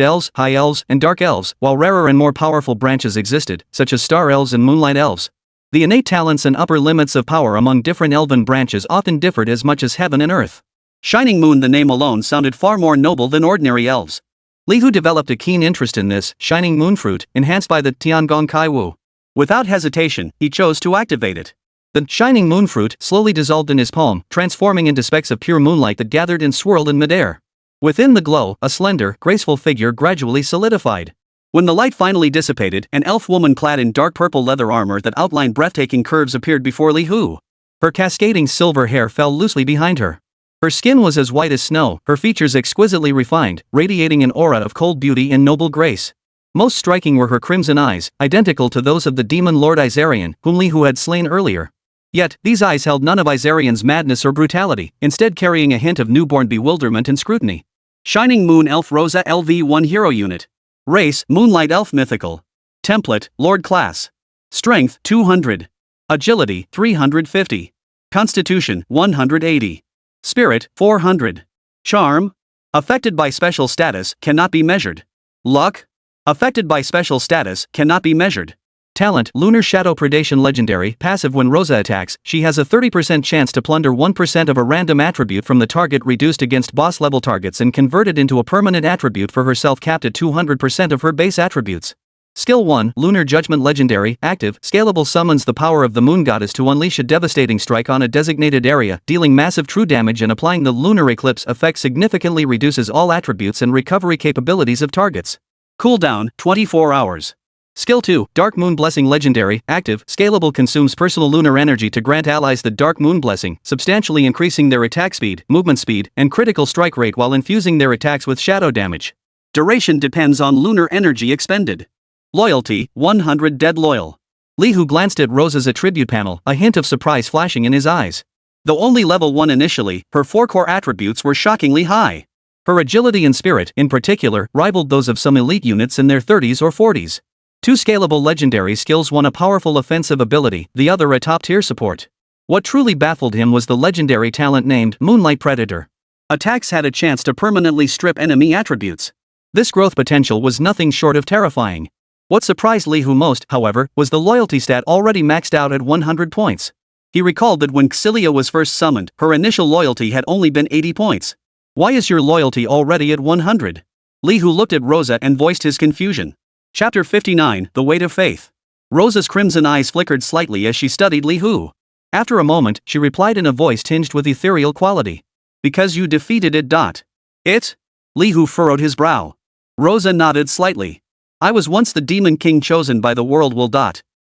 elves, high elves, and dark elves, while rarer and more powerful branches existed, such as star elves and moonlight elves. The innate talents and upper limits of power among different elven branches often differed as much as heaven and earth. Shining Moon, the name alone sounded far more noble than ordinary elves. Li Hu developed a keen interest in this Shining Moon Fruit, enhanced by the Tiangong Kai Wu. Without hesitation, he chose to activate it. The Shining Moon Fruit slowly dissolved in his palm, transforming into specks of pure moonlight that gathered and swirled in midair. Within the glow, a slender, graceful figure gradually solidified. When the light finally dissipated, an elf woman clad in dark purple leather armor that outlined breathtaking curves appeared before Li Hu. Her cascading silver hair fell loosely behind her. Her skin was as white as snow, her features exquisitely refined, radiating an aura of cold beauty and noble grace. Most striking were her crimson eyes, identical to those of the demon lord Izarian, whom Li Hu had slain earlier. Yet, these eyes held none of Izarian's madness or brutality, instead carrying a hint of newborn bewilderment and scrutiny. Shining Moon Elf Rosa LV1 Hero Unit. Race: Moonlight Elf Mythical. Template: Lord Class. Strength: 200. Agility: 350. Constitution: 180. Spirit: 400. Charm? Affected by special status, cannot be measured. Luck? Affected by special status, cannot be measured. Talent: Lunar Shadow Predation Legendary. Passive: when Rosa attacks, she has a 30% chance to plunder 1% of a random attribute from the target reduced against boss level targets and convert it into a permanent attribute for herself capped at 200% of her base attributes. Skill 1, Lunar Judgment Legendary. Active: scalable, summons the power of the moon goddess to unleash a devastating strike on a designated area, dealing massive true damage, and applying the lunar eclipse effect significantly reduces all attributes and recovery capabilities of targets. Cooldown: 24 hours. Skill 2, Dark Moon Blessing Legendary. Active: scalable, consumes personal lunar energy to grant allies the Dark Moon Blessing, substantially increasing their attack speed, movement speed, and critical strike rate while infusing their attacks with shadow damage. Duration depends on lunar energy expended. Loyalty: 100. Dead Loyal. Li Hu glanced at Rosa's attribute panel, a hint of surprise flashing in his eyes. Though only level 1 initially, her 4 core attributes were shockingly high. Her agility and spirit, in particular, rivaled those of some elite units in their 30s or 40s. 2 scalable legendary skills, one a powerful offensive ability, the other a top-tier support. What truly baffled him was the legendary talent named Moonlight Predator. Attacks had a chance to permanently strip enemy attributes. This growth potential was nothing short of terrifying. What surprised Li Hu most, however, was the loyalty stat already maxed out at 100 points. He recalled that when Xilia was first summoned, her initial loyalty had only been 80 points. Why is your loyalty already at 100? Li Hu looked at Rosa and voiced his confusion. Chapter 59, The Weight of Faith. Rosa's crimson eyes flickered slightly as she studied Li Hu. After a moment, she replied in a voice tinged with ethereal quality. Because you defeated it. It? Li Hu furrowed his brow. Rosa nodded slightly. I was once the demon king chosen by the world will.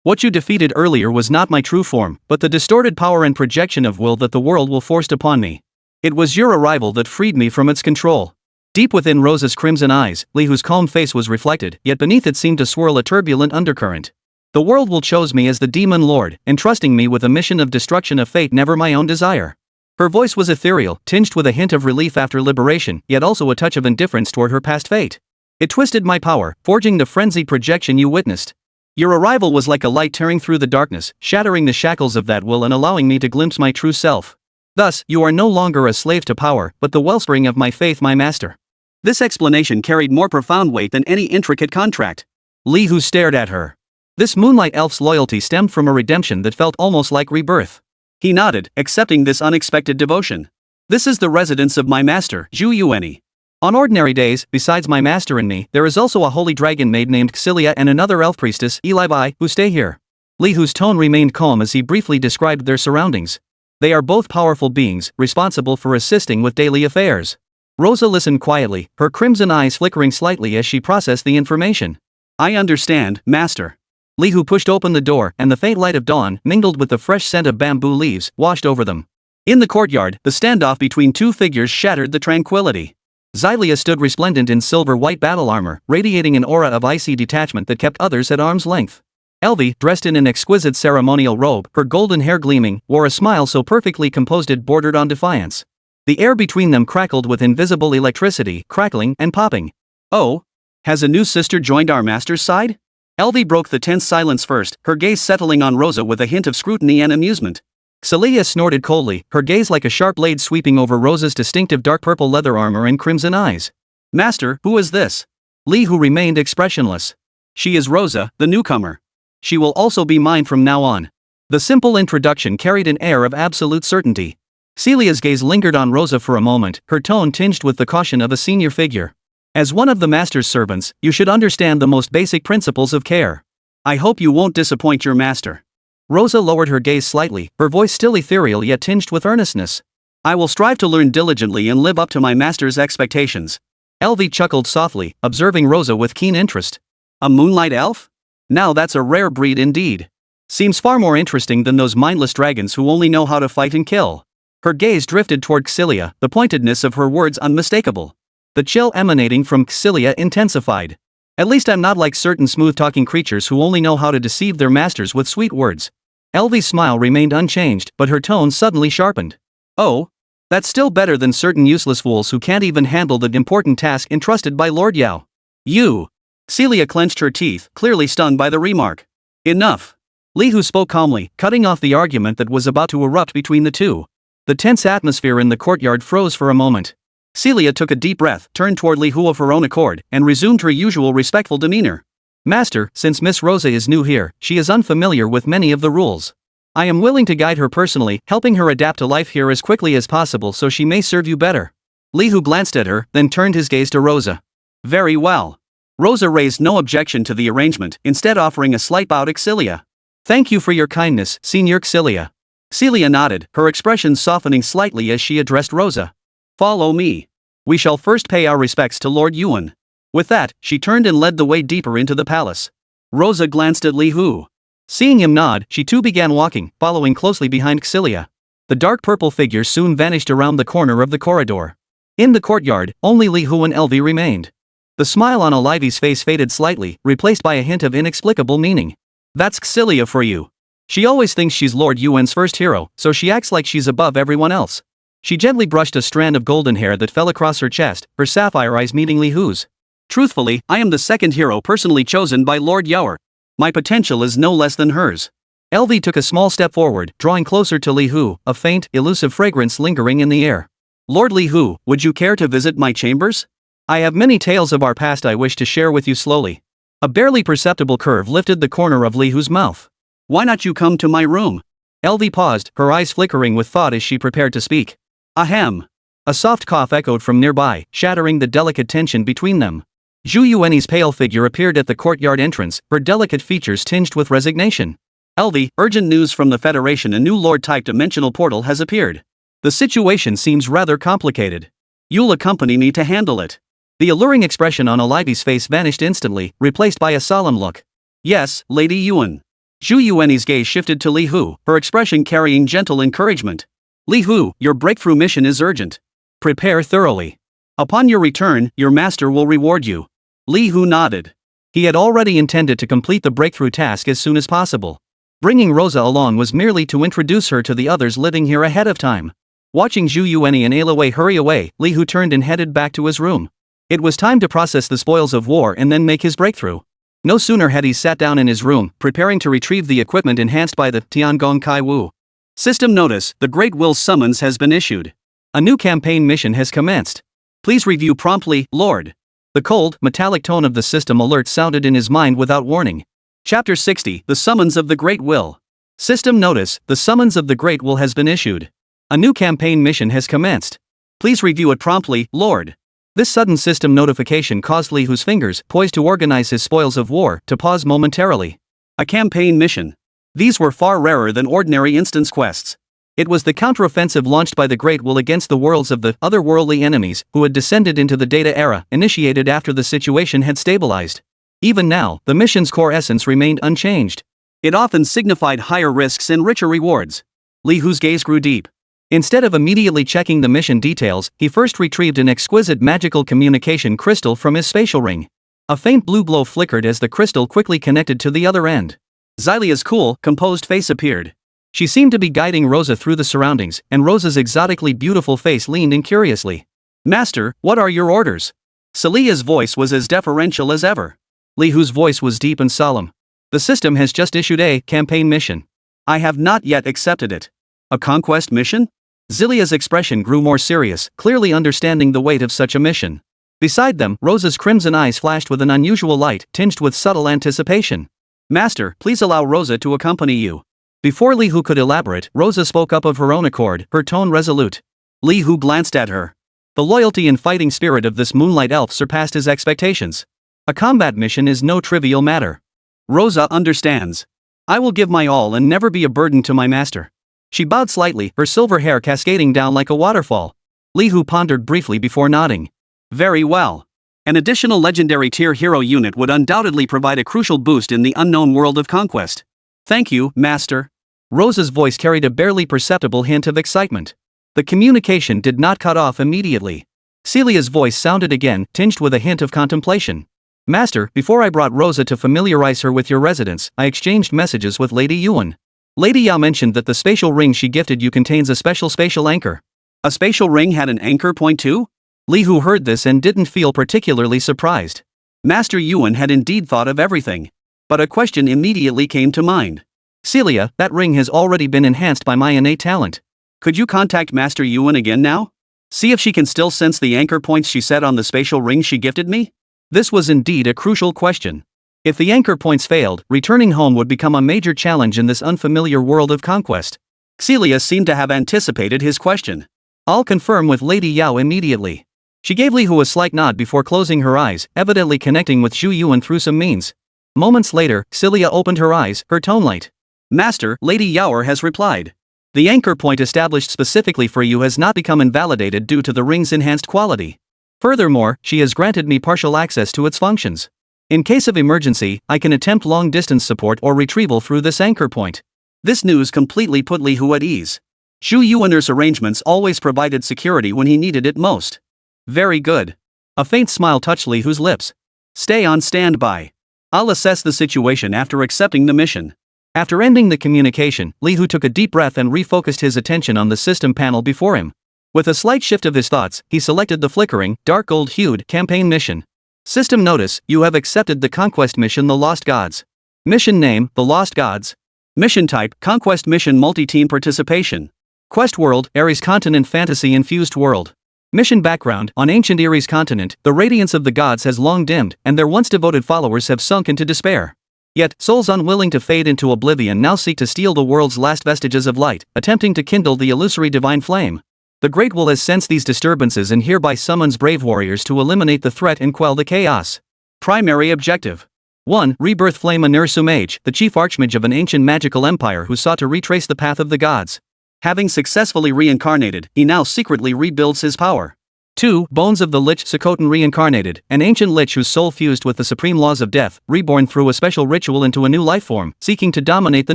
What you defeated earlier was not my true form, but the distorted power and projection of will that the world will forced upon me. It was your arrival that freed me from its control. Deep within Rosa's crimson eyes, Li Hu's calm face was reflected, yet beneath it seemed to swirl a turbulent undercurrent. The world will chose me as the demon lord, entrusting me with a mission of destruction of fate, never my own desire. Her voice was ethereal, tinged with a hint of relief after liberation, yet also a touch of indifference toward her past fate. It twisted my power, forging the frenzied projection you witnessed. Your arrival was like a light tearing through the darkness, shattering the shackles of that will and allowing me to glimpse my true self. Thus, you are no longer a slave to power, but the wellspring of my faith, my master. This explanation carried more profound weight than any intricate contract. Li Hu stared at her. This moonlight elf's loyalty stemmed from a redemption that felt almost like rebirth. He nodded, accepting this unexpected devotion. This is the residence of my master, Zhu Yuanyi. On ordinary days, besides my master and me, there is also a holy dragon maid named Xilia and another elf priestess, Elibai, who stay here. Li Hu's tone remained calm as he briefly described their surroundings. They are both powerful beings, responsible for assisting with daily affairs. Rosa listened quietly, her crimson eyes flickering slightly as she processed the information. I understand, master. Li Hu pushed open the door and the faint light of dawn, mingled with the fresh scent of bamboo leaves, washed over them. In the courtyard, the standoff between two figures shattered the tranquility. Xylia stood resplendent in silver-white battle armor, radiating an aura of icy detachment that kept others at arm's length. Elvi, dressed in an exquisite ceremonial robe, her golden hair gleaming, wore a smile so perfectly composed it bordered on defiance. The air between them crackled with invisible electricity, crackling and popping. Oh? Has a new sister joined our master's side? Elvi broke the tense silence first, her gaze settling on Rosa with a hint of scrutiny and amusement. Xylia snorted coldly, her gaze like a sharp blade sweeping over Rosa's distinctive dark purple leather armor and crimson eyes. Master, who is this? Li Hu remained expressionless. She is Rosa, the newcomer. She will also be mine from now on. The simple introduction carried an air of absolute certainty. Celia's gaze lingered on Rosa for a moment, her tone tinged with the caution of a senior figure. As one of the master's servants, you should understand the most basic principles of care. I hope you won't disappoint your master. Rosa lowered her gaze slightly, her voice still ethereal yet tinged with earnestness. I will strive to learn diligently and live up to my master's expectations. Elvi chuckled softly, observing Rosa with keen interest. A moonlight elf? Now that's a rare breed indeed. Seems far more interesting than those mindless dragons who only know how to fight and kill. Her gaze drifted toward Xylia, the pointedness of her words unmistakable. The chill emanating from Xylia intensified. At least I'm not like certain smooth-talking creatures who only know how to deceive their masters with sweet words. Elvi's smile remained unchanged, but her tone suddenly sharpened. Oh? That's still better than certain useless fools who can't even handle the important task entrusted by Lord Yao. You! Celia clenched her teeth, clearly stunned by the remark. Enough! Li Hu spoke calmly, cutting off the argument that was about to erupt between the two. The tense atmosphere in the courtyard froze for a moment. Celia took a deep breath, turned toward Li Hu of her own accord, and resumed her usual respectful demeanor. Master, since Miss Rosa is new here, she is unfamiliar with many of the rules. I am willing to guide her personally, helping her adapt to life here as quickly as possible so she may serve you better. Li Hu glanced at her, then turned his gaze to Rosa. Very well. Rosa raised no objection to the arrangement, instead offering a slight bow to Xylia. Thank you for your kindness, Senior Xylia. Celia nodded, her expression softening slightly as she addressed Rosa. Follow me. We shall first pay our respects to Lord Yuan. With that, she turned and led the way deeper into the palace. Rosa glanced at Li Hu. Seeing him nod, she too began walking, following closely behind Xylia. The dark purple figure soon vanished around the corner of the corridor. In the courtyard, only Li Hu and Elvi remained. The smile on Olivi's face faded slightly, replaced by a hint of inexplicable meaning. That's Xylia for you. She always thinks she's Lord Yuan's first hero, so she acts like she's above everyone else. She gently brushed a strand of golden hair that fell across her chest, her sapphire eyes meeting Li Hu's. Truthfully, I am the second hero personally chosen by Lord Yao. My potential is no less than hers. Elvi took a small step forward, drawing closer to Li Hu, a faint, elusive fragrance lingering in the air. Lord Li Hu, would you care to visit my chambers? I have many tales of our past I wish to share with you slowly. A barely perceptible curve lifted the corner of Li Hu's mouth. Why not you come to my room? Elvi paused, her eyes flickering with thought as she prepared to speak. Ahem. A soft cough echoed from nearby, shattering the delicate tension between them. Zhu Yuani's pale figure appeared at the courtyard entrance, her delicate features tinged with resignation. Elvi, urgent news from the Federation: a new Lord-type dimensional portal has appeared. The situation seems rather complicated. You'll accompany me to handle it. The alluring expression on Olivi's face vanished instantly, replaced by a solemn look. Yes, Lady Yuan. Zhu Yuani's gaze shifted to Li Hu, her expression carrying gentle encouragement. Li Hu, your breakthrough mission is urgent. Prepare thoroughly. Upon your return, your master will reward you. Li Hu nodded. He had already intended to complete the breakthrough task as soon as possible. Bringing Rosa along was merely to introduce her to the others living here ahead of time. Watching Zhu Yuani and Aloy hurry away, Li Hu turned and headed back to his room. It was time to process the spoils of war and then make his breakthrough. No sooner had he sat down in his room, preparing to retrieve the equipment enhanced by the Tiangong Kai Wu. System notice: the Great Will's summons has been issued. A new campaign mission has commenced. Please review promptly, Lord. The cold, metallic tone of the system alert sounded in his mind without warning. Chapter 60: The Summons of the Great Will. System notice: the summons of the Great Will has been issued. A new campaign mission has commenced. Please review it promptly, Lord. This sudden system notification caused Li Hu's fingers, poised to organize his spoils of war, to pause momentarily. A campaign mission. These were far rarer than ordinary instance quests. It was the counteroffensive launched by the Great Will against the worlds of the otherworldly enemies who had descended into the Data Era, initiated after the situation had stabilized. Even now, the mission's core essence remained unchanged. It often signified higher risks and richer rewards. Li Hu's gaze grew deep. Instead of immediately checking the mission details, he first retrieved an exquisite magical communication crystal from his spatial ring. A faint blue glow flickered as the crystal quickly connected to the other end. Xylia's cool, composed face appeared. She seemed to be guiding Rosa through the surroundings, and Rosa's exotically beautiful face leaned in curiously. "Master, what are your orders?" Celia's voice was as deferential as ever. Li Hu's voice was deep and solemn. "The system has just issued a campaign mission. I have not yet accepted it." "A conquest mission?" Xylia's expression grew more serious, clearly understanding the weight of such a mission. Beside them, Rosa's crimson eyes flashed with an unusual light, tinged with subtle anticipation. "Master, please allow Rosa to accompany you." Before Li Hu could elaborate, Rosa spoke up of her own accord, her tone resolute. Li Hu glanced at her. The loyalty and fighting spirit of this moonlight elf surpassed his expectations. A combat mission is no trivial matter. "Rosa understands. I will give my all and never be a burden to my master." She bowed slightly, her silver hair cascading down like a waterfall. Li Hu pondered briefly before nodding. "Very well. An additional legendary tier hero unit would undoubtedly provide a crucial boost in the unknown world of conquest. Thank you, Master." Rosa's voice carried a barely perceptible hint of excitement. The communication did not cut off immediately. Celia's voice sounded again, tinged with a hint of contemplation. "Master, before I brought Rosa to familiarize her with your residence, I exchanged messages with Lady Yuan. Lady Yao mentioned that the spatial ring she gifted you contains a special spatial anchor." "A spatial ring had an anchor point too?" Li Hu heard this and didn't feel particularly surprised. Master Yuan had indeed thought of everything. But a question immediately came to mind. "Celia, that ring has already been enhanced by my innate talent. Could you contact Master Yuan again now? See if she can still sense the anchor points she set on the spatial ring she gifted me?" This was indeed a crucial question. If the anchor points failed, returning home would become a major challenge in this unfamiliar world of conquest. Celia seemed to have anticipated his question. "I'll confirm with Lady Yao immediately." She gave Li Hu a slight nod before closing her eyes, evidently connecting with Zhu Yuan through some means. Moments later, Celia opened her eyes, her tone light. "Master, Lady Yao has replied. The anchor point established specifically for you has not become invalidated due to the ring's enhanced quality. Furthermore, she has granted me partial access to its functions. In case of emergency, I can attempt long-distance support or retrieval through this anchor point." This news completely put Li Hu at ease. Zhu Yuan's arrangements always provided security when he needed it most. "Very good." A faint smile touched Li Hu's lips. "Stay on standby. I'll assess the situation after accepting the mission." After ending the communication, Li Hu took a deep breath and refocused his attention on the system panel before him. With a slight shift of his thoughts, he selected the flickering, dark gold-hued campaign mission. System notice: you have accepted the conquest mission The Lost Gods. Mission name: The Lost Gods. Mission type: Conquest Mission Multi-Team Participation. Quest world: Ares Continent Fantasy-infused world. Mission background: on ancient Ares continent, the radiance of the gods has long dimmed, and their once devoted followers have sunk into despair. Yet, souls unwilling to fade into oblivion now seek to steal the world's last vestiges of light, attempting to kindle the illusory divine flame. The Great Will has sensed these disturbances and hereby summons brave warriors to eliminate the threat and quell the chaos. Primary objective: 1. Rebirth Flame Anursumage, the chief archmage of an ancient magical empire who sought to retrace the path of the gods. Having successfully reincarnated, he now secretly rebuilds his power. 2. Bones of the Lich Sokotan reincarnated, an ancient lich whose soul fused with the supreme laws of death, reborn through a special ritual into a new lifeform, seeking to dominate the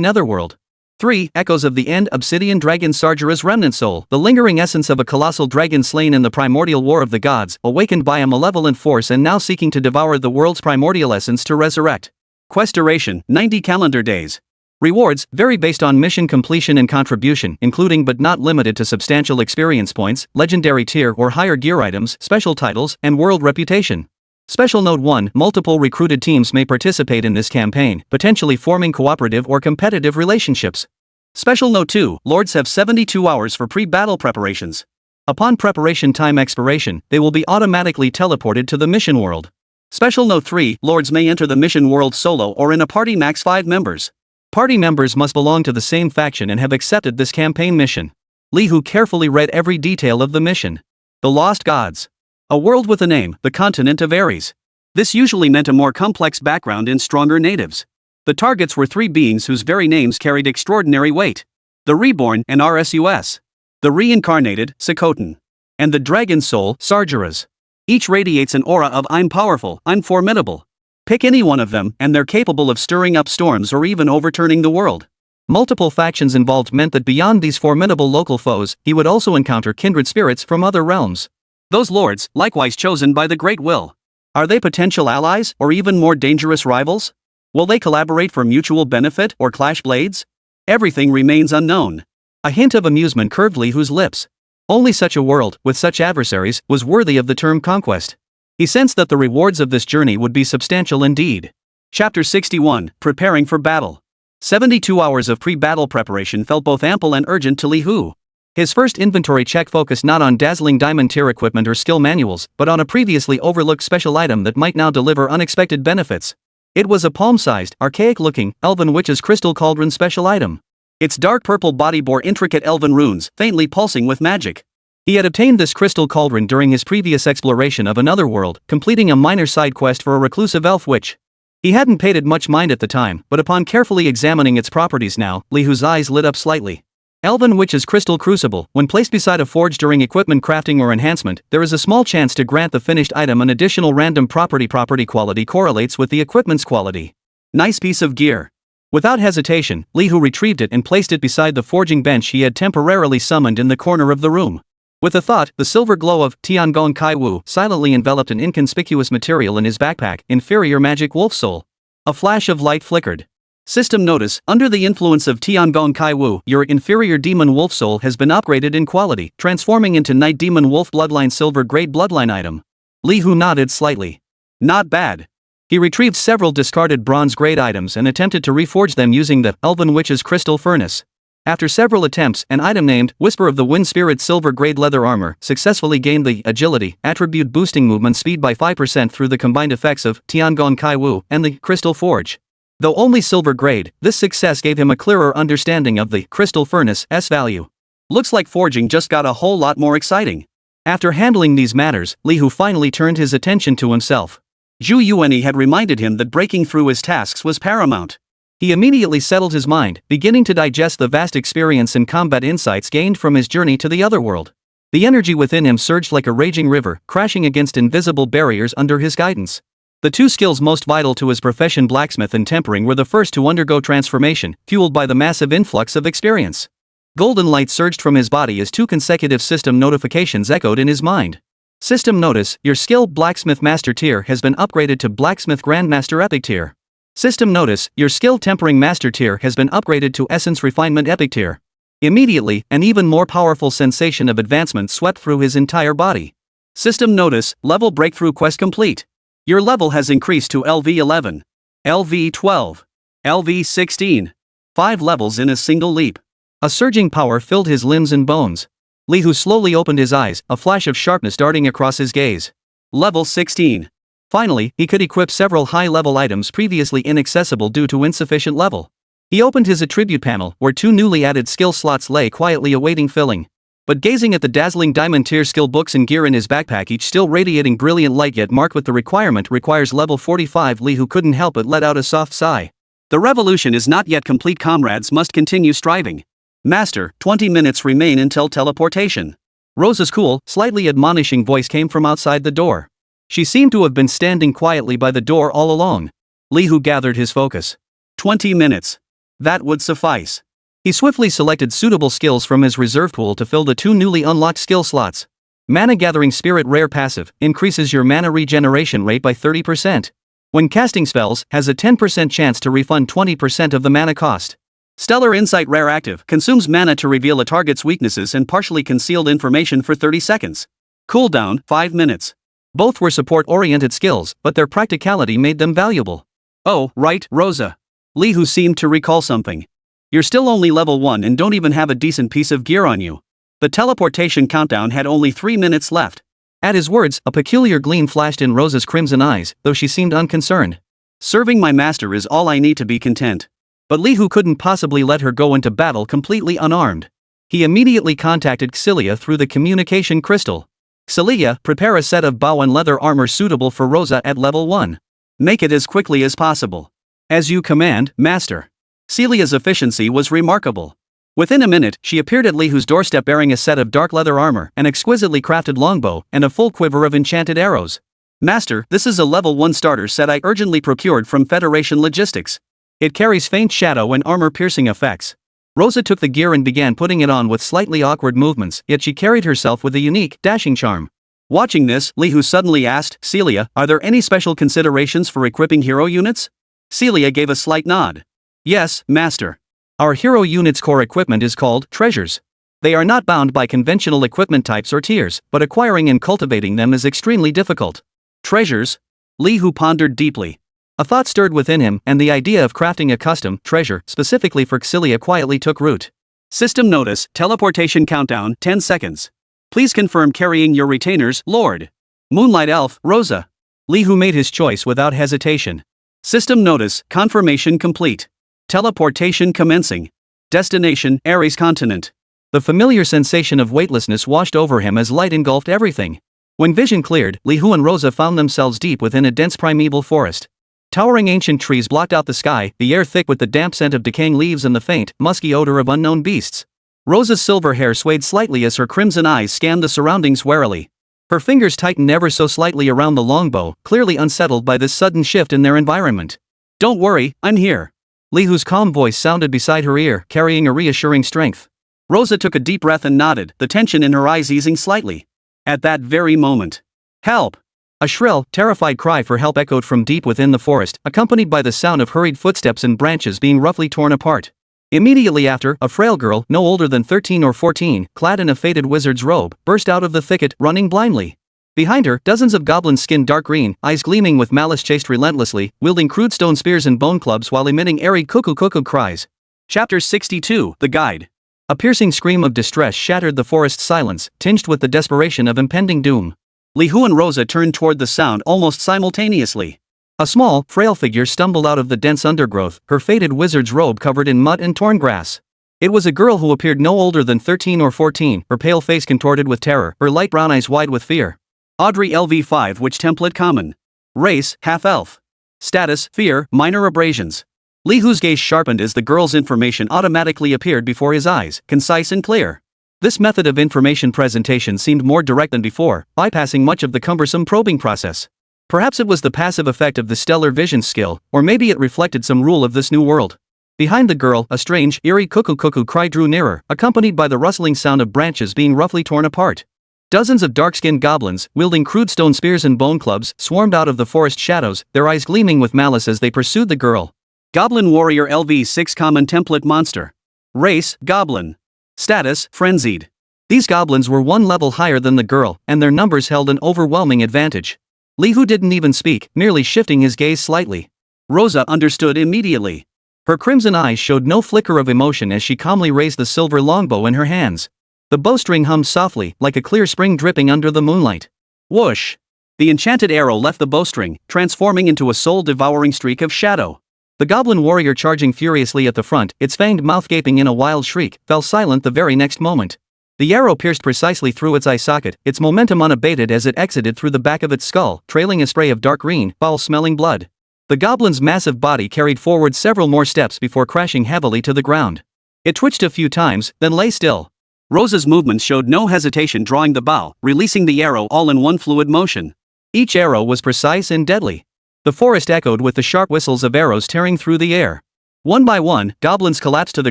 netherworld. 3. Echoes of the End Obsidian Dragon Sargera's remnant soul, the lingering essence of a colossal dragon slain in the primordial war of the gods, awakened by a malevolent force and now seeking to devour the world's primordial essence to resurrect. Quest duration: 90 calendar days. Rewards vary based on mission completion and contribution, including but not limited to substantial experience points, legendary tier or higher gear items, special titles, and world reputation. Special Note 1: multiple recruited teams may participate in this campaign, potentially forming cooperative or competitive relationships. Special Note 2: Lords have 72 hours for pre-battle preparations. Upon preparation time expiration, they will be automatically teleported to the mission world. Special Note 3: Lords may enter the mission world solo or in a party max 5 members. Party members must belong to the same faction and have accepted this campaign mission. Li Hu carefully read every detail of the mission. The Lost Gods. A world with a name, the continent of Ares. This usually meant a more complex background and stronger natives. The targets were 3 beings whose very names carried extraordinary weight. The Reborn and RSUS. The Reincarnated, Sokotan. And the Dragon Soul, Sargeras. Each radiates an aura of "I'm powerful, I'm formidable." Pick any one of them, and they're capable of stirring up storms or even overturning the world. Multiple factions involved meant that beyond these formidable local foes, he would also encounter kindred spirits from other realms. Those lords, likewise chosen by the Great Will. Are they potential allies, or even more dangerous rivals? Will they collaborate for mutual benefit, or clash blades? Everything remains unknown. A hint of amusement curved Li Hu's lips. Only such a world, with such adversaries, was worthy of the term conquest. He sensed that the rewards of this journey would be substantial indeed. Chapter 61, Preparing for Battle. 72 hours of pre-battle preparation felt both ample and urgent to Li Hu. His first inventory check focused not on dazzling diamond tier equipment or skill manuals, but on a previously overlooked special item that might now deliver unexpected benefits. It was a palm-sized, archaic-looking, elven witch's crystal cauldron special item. Its dark purple body bore intricate elven runes, faintly pulsing with magic. He had obtained this crystal cauldron during his previous exploration of another world, completing a minor side quest for a reclusive elf witch. He hadn't paid it much mind at the time, but upon carefully examining its properties now, Li Hu's eyes lit up slightly. Elven Witch's Crystal Crucible. When placed beside a forge during equipment crafting or enhancement, there is a small chance to grant the finished item an additional random property. Property quality correlates with the equipment's quality. Nice piece of gear. Without hesitation, Li Hu retrieved it and placed it beside the forging bench he had temporarily summoned in the corner of the room. With a thought, the silver glow of Tiangong Kai Wu silently enveloped an inconspicuous material in his backpack, inferior magic wolf soul. A flash of light flickered. System notice: under the influence of Tiangong Kai Wu, your inferior demon wolf soul has been upgraded in quality, transforming into Night Demon Wolf Bloodline Silver Grade Bloodline item. Li Hu nodded slightly. Not bad. He retrieved several discarded bronze grade items and attempted to reforge them using the Elven Witch's Crystal Furnace. After several attempts, an item named Whisper of the Wind Spirit Silver Grade Leather Armor successfully gained the Agility attribute, boosting movement speed by 5% through the combined effects of Tiangong Kai Wu and the Crystal Forge. Though only silver grade, this success gave him a clearer understanding of the Crystal Furnace's value. Looks like forging just got a whole lot more exciting. After handling these matters, Li Hu finally turned his attention to himself. Zhu Yuanyi had reminded him that breaking through his tasks was paramount. He immediately settled his mind, beginning to digest the vast experience and combat insights gained from his journey to the other world. The energy within him surged like a raging river, crashing against invisible barriers under his guidance. The two skills most vital to his profession, blacksmith and tempering, were the first to undergo transformation, fueled by the massive influx of experience. Golden light surged from his body as two consecutive system notifications echoed in his mind. System notice: your skill Blacksmith Master Tier has been upgraded to Blacksmith Grandmaster Epic Tier. System notice: your skill Tempering Master Tier has been upgraded to Essence Refinement Epic Tier. Immediately, an even more powerful sensation of advancement swept through his entire body. System notice: level breakthrough quest complete. Your level has increased to LV11, LV12, LV16. 5 levels in a single leap. A surging power filled his limbs and bones. Li Hu slowly opened his eyes, a flash of sharpness darting across his gaze. Level 16. Finally, he could equip several high-level items previously inaccessible due to insufficient level. He opened his attribute panel, where 2 newly added skill slots lay quietly awaiting filling. But gazing at the dazzling diamond tier skill books and gear in his backpack, each still radiating brilliant light yet marked with the requires level 45, Li Hu couldn't help but let out a soft sigh. The revolution is not yet complete. Comrades must continue striving. Master, 20 minutes remain until teleportation. Rosa's cool, slightly admonishing voice came from outside the door. She seemed to have been standing quietly by the door all along. Li Hu gathered his focus. 20 minutes. That would suffice. He swiftly selected suitable skills from his reserve pool to fill the 2 newly unlocked skill slots. Mana Gathering Spirit Rare Passive increases your mana regeneration rate by 30%. When casting spells, has a 10% chance to refund 20% of the mana cost. Stellar Insight Rare Active consumes mana to reveal a target's weaknesses and partially concealed information for 30 seconds. Cooldown, 5 minutes. Both were support-oriented skills, but their practicality made them valuable. Oh, right, Rosa. Li Hu seemed to recall something. You're still only level 1 and don't even have a decent piece of gear on you. The teleportation countdown had only 3 minutes left. At his words, a peculiar gleam flashed in Rosa's crimson eyes, though she seemed unconcerned. Serving my master is all I need to be content. But Li Hu couldn't possibly let her go into battle completely unarmed. He immediately contacted Xilia through the communication crystal. Xilia, prepare a set of bow and leather armor suitable for Rosa at level 1. Make it as quickly as possible. As you command, master. Celia's efficiency was remarkable. Within a minute, she appeared at Li Hu's doorstep bearing a set of dark leather armor, an exquisitely crafted longbow, and a full quiver of enchanted arrows. Master, this is a level 1 starter set I urgently procured from Federation Logistics. It carries faint shadow and armor-piercing effects. Rosa took the gear and began putting it on with slightly awkward movements, yet she carried herself with a unique, dashing charm. Watching this, Li Hu suddenly asked, Celia, are there any special considerations for equipping hero units? Celia gave a slight nod. Yes, Master. Our hero unit's core equipment is called treasures. They are not bound by conventional equipment types or tiers, but acquiring and cultivating them is extremely difficult. Treasures? Li Hu pondered deeply. A thought stirred within him, and the idea of crafting a custom treasure specifically for Celia quietly took root. System notice, teleportation countdown, 10 seconds. Please confirm carrying your retainers, Lord. Moonlight Elf, Rosa. Li Hu made his choice without hesitation. System notice, confirmation complete. Teleportation commencing. Destination, Ares continent. The familiar sensation of weightlessness washed over him as light engulfed everything. When vision cleared, Li Hu and Rosa found themselves deep within a dense primeval forest. Towering ancient trees blocked out the sky, the air thick with the damp scent of decaying leaves and the faint, musky odor of unknown beasts. Rosa's silver hair swayed slightly as her crimson eyes scanned the surroundings warily. Her fingers tightened ever so slightly around the longbow, clearly unsettled by this sudden shift in their environment. Don't worry, I'm here. Li Hu's calm voice sounded beside her ear, carrying a reassuring strength. Rosa took a deep breath and nodded, the tension in her eyes easing slightly. At that very moment. Help! A shrill, terrified cry for help echoed from deep within the forest, accompanied by the sound of hurried footsteps and branches being roughly torn apart. Immediately after, a frail girl, no older than 13 or 14, clad in a faded wizard's robe, burst out of the thicket, running blindly. Behind her, dozens of goblins skinned dark green, eyes gleaming with malice chased relentlessly, wielding crude stone spears and bone clubs while emitting airy cuckoo cries. Chapter 62, The Guide. A piercing scream of distress shattered the forest's silence, tinged with the desperation of impending doom. Li Hu and Rosa turned toward the sound almost simultaneously. A small, frail figure stumbled out of the dense undergrowth, her faded wizard's robe covered in mud and torn grass. It was a girl who appeared no older than 13 or 14, her pale face contorted with terror, her light brown eyes wide with fear. Audrey LV5 Witch Template Common. Race, Half-Elf. Status, Fear, Minor Abrasions. Li Hu's gaze sharpened as the girl's information automatically appeared before his eyes, concise and clear. This method of information presentation seemed more direct than before, bypassing much of the cumbersome probing process. Perhaps it was the passive effect of the stellar vision skill, or maybe it reflected some rule of this new world. Behind the girl, a strange, eerie cuckoo cry drew nearer, accompanied by the rustling sound of branches being roughly torn apart. Dozens of dark-skinned goblins, wielding crude stone spears and bone clubs, swarmed out of the forest shadows, their eyes gleaming with malice as they pursued the girl. Goblin Warrior LV6 Common Template Monster. Race, Goblin. Status, Frenzied. These goblins were one level higher than the girl, and their numbers held an overwhelming advantage. Li Hu didn't even speak, merely shifting his gaze slightly. Rosa understood immediately. Her crimson eyes showed no flicker of emotion as she calmly raised the silver longbow in her hands. The bowstring hummed softly, like a clear spring dripping under the moonlight. Whoosh! The enchanted arrow left the bowstring, transforming into a soul-devouring streak of shadow. The goblin warrior charging furiously at the front, its fanged mouth gaping in a wild shriek, fell silent the very next moment. The arrow pierced precisely through its eye socket, its momentum unabated as it exited through the back of its skull, trailing a spray of dark green, foul-smelling blood. The goblin's massive body carried forward several more steps before crashing heavily to the ground. It twitched a few times, then lay still. Rosa's movements showed no hesitation drawing the bow, releasing the arrow all in one fluid motion. Each arrow was precise and deadly. The forest echoed with the sharp whistles of arrows tearing through the air. One by one, goblins collapsed to the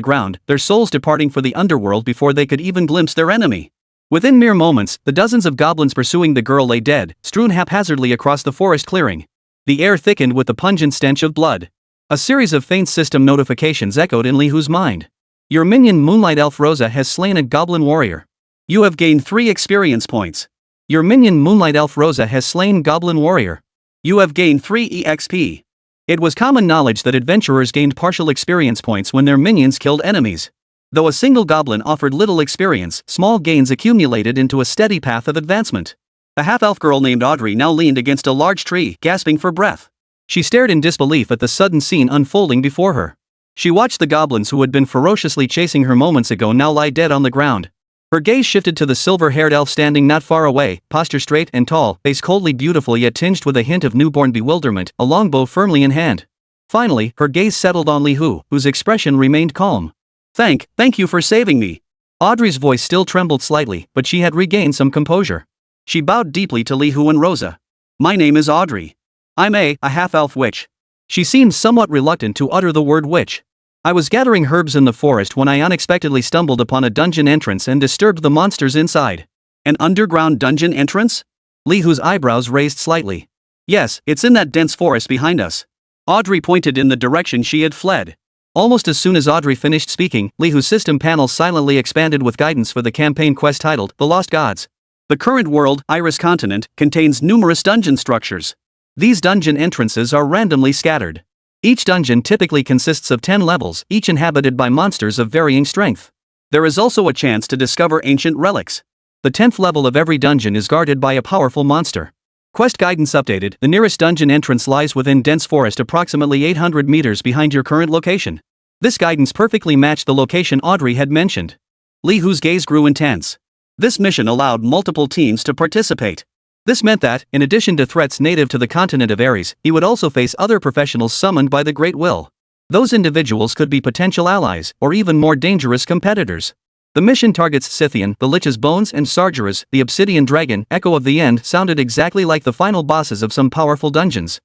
ground, their souls departing for the underworld before they could even glimpse their enemy. Within mere moments, the dozens of goblins pursuing the girl lay dead, strewn haphazardly across the forest clearing. The air thickened with the pungent stench of blood. A series of faint system notifications echoed in Li Hu's mind. Your minion Moonlight Elf Rosa has slain a goblin warrior. You have gained 3 experience points. Your minion Moonlight Elf Rosa has slain goblin warrior. You have gained 3 EXP. It was common knowledge that adventurers gained partial experience points when their minions killed enemies. Though a single goblin offered little experience, small gains accumulated into a steady path of advancement. A half-elf girl named Audrey now leaned against a large tree, gasping for breath. She stared in disbelief at the sudden scene unfolding before her. She watched the goblins who had been ferociously chasing her moments ago now lie dead on the ground. Her gaze shifted to the silver-haired elf standing not far away, posture straight and tall, face coldly beautiful yet tinged with a hint of newborn bewilderment, a longbow firmly in hand. Finally, her gaze settled on Li Hu, whose expression remained calm. Thank you for saving me. Audrey's voice still trembled slightly, but she had regained some composure. She bowed deeply to Li Hu and Rosa. My name is Audrey. I'm a half-elf witch. She seemed somewhat reluctant to utter the word witch. I was gathering herbs in the forest when I unexpectedly stumbled upon a dungeon entrance and disturbed the monsters inside. An underground dungeon entrance? Li Hu's eyebrows raised slightly. Yes, it's in that dense forest behind us. Audrey pointed in the direction she had fled. Almost as soon as Audrey finished speaking, Li Hu's system panel silently expanded with guidance for the campaign quest titled The Lost Gods. The current world, Iris Continent, contains numerous dungeon structures. These dungeon entrances are randomly scattered. Each dungeon typically consists of 10 levels, each inhabited by monsters of varying strength. There is also a chance to discover ancient relics. The 10th level of every dungeon is guarded by a powerful monster. Quest guidance updated: the nearest dungeon entrance lies within dense forest approximately 800 meters behind your current location. This guidance perfectly matched the location Audrey had mentioned. Li Hu's gaze grew intense. This mission allowed multiple teams to participate. This meant that, in addition to threats native to the continent of Ares, he would also face other professionals summoned by the Great Will. Those individuals could be potential allies, or even more dangerous competitors. The mission targets Scythian, the Lich's Bones, and Sargeras, the Obsidian Dragon. Echo of the End sounded exactly like the final bosses of some powerful dungeons.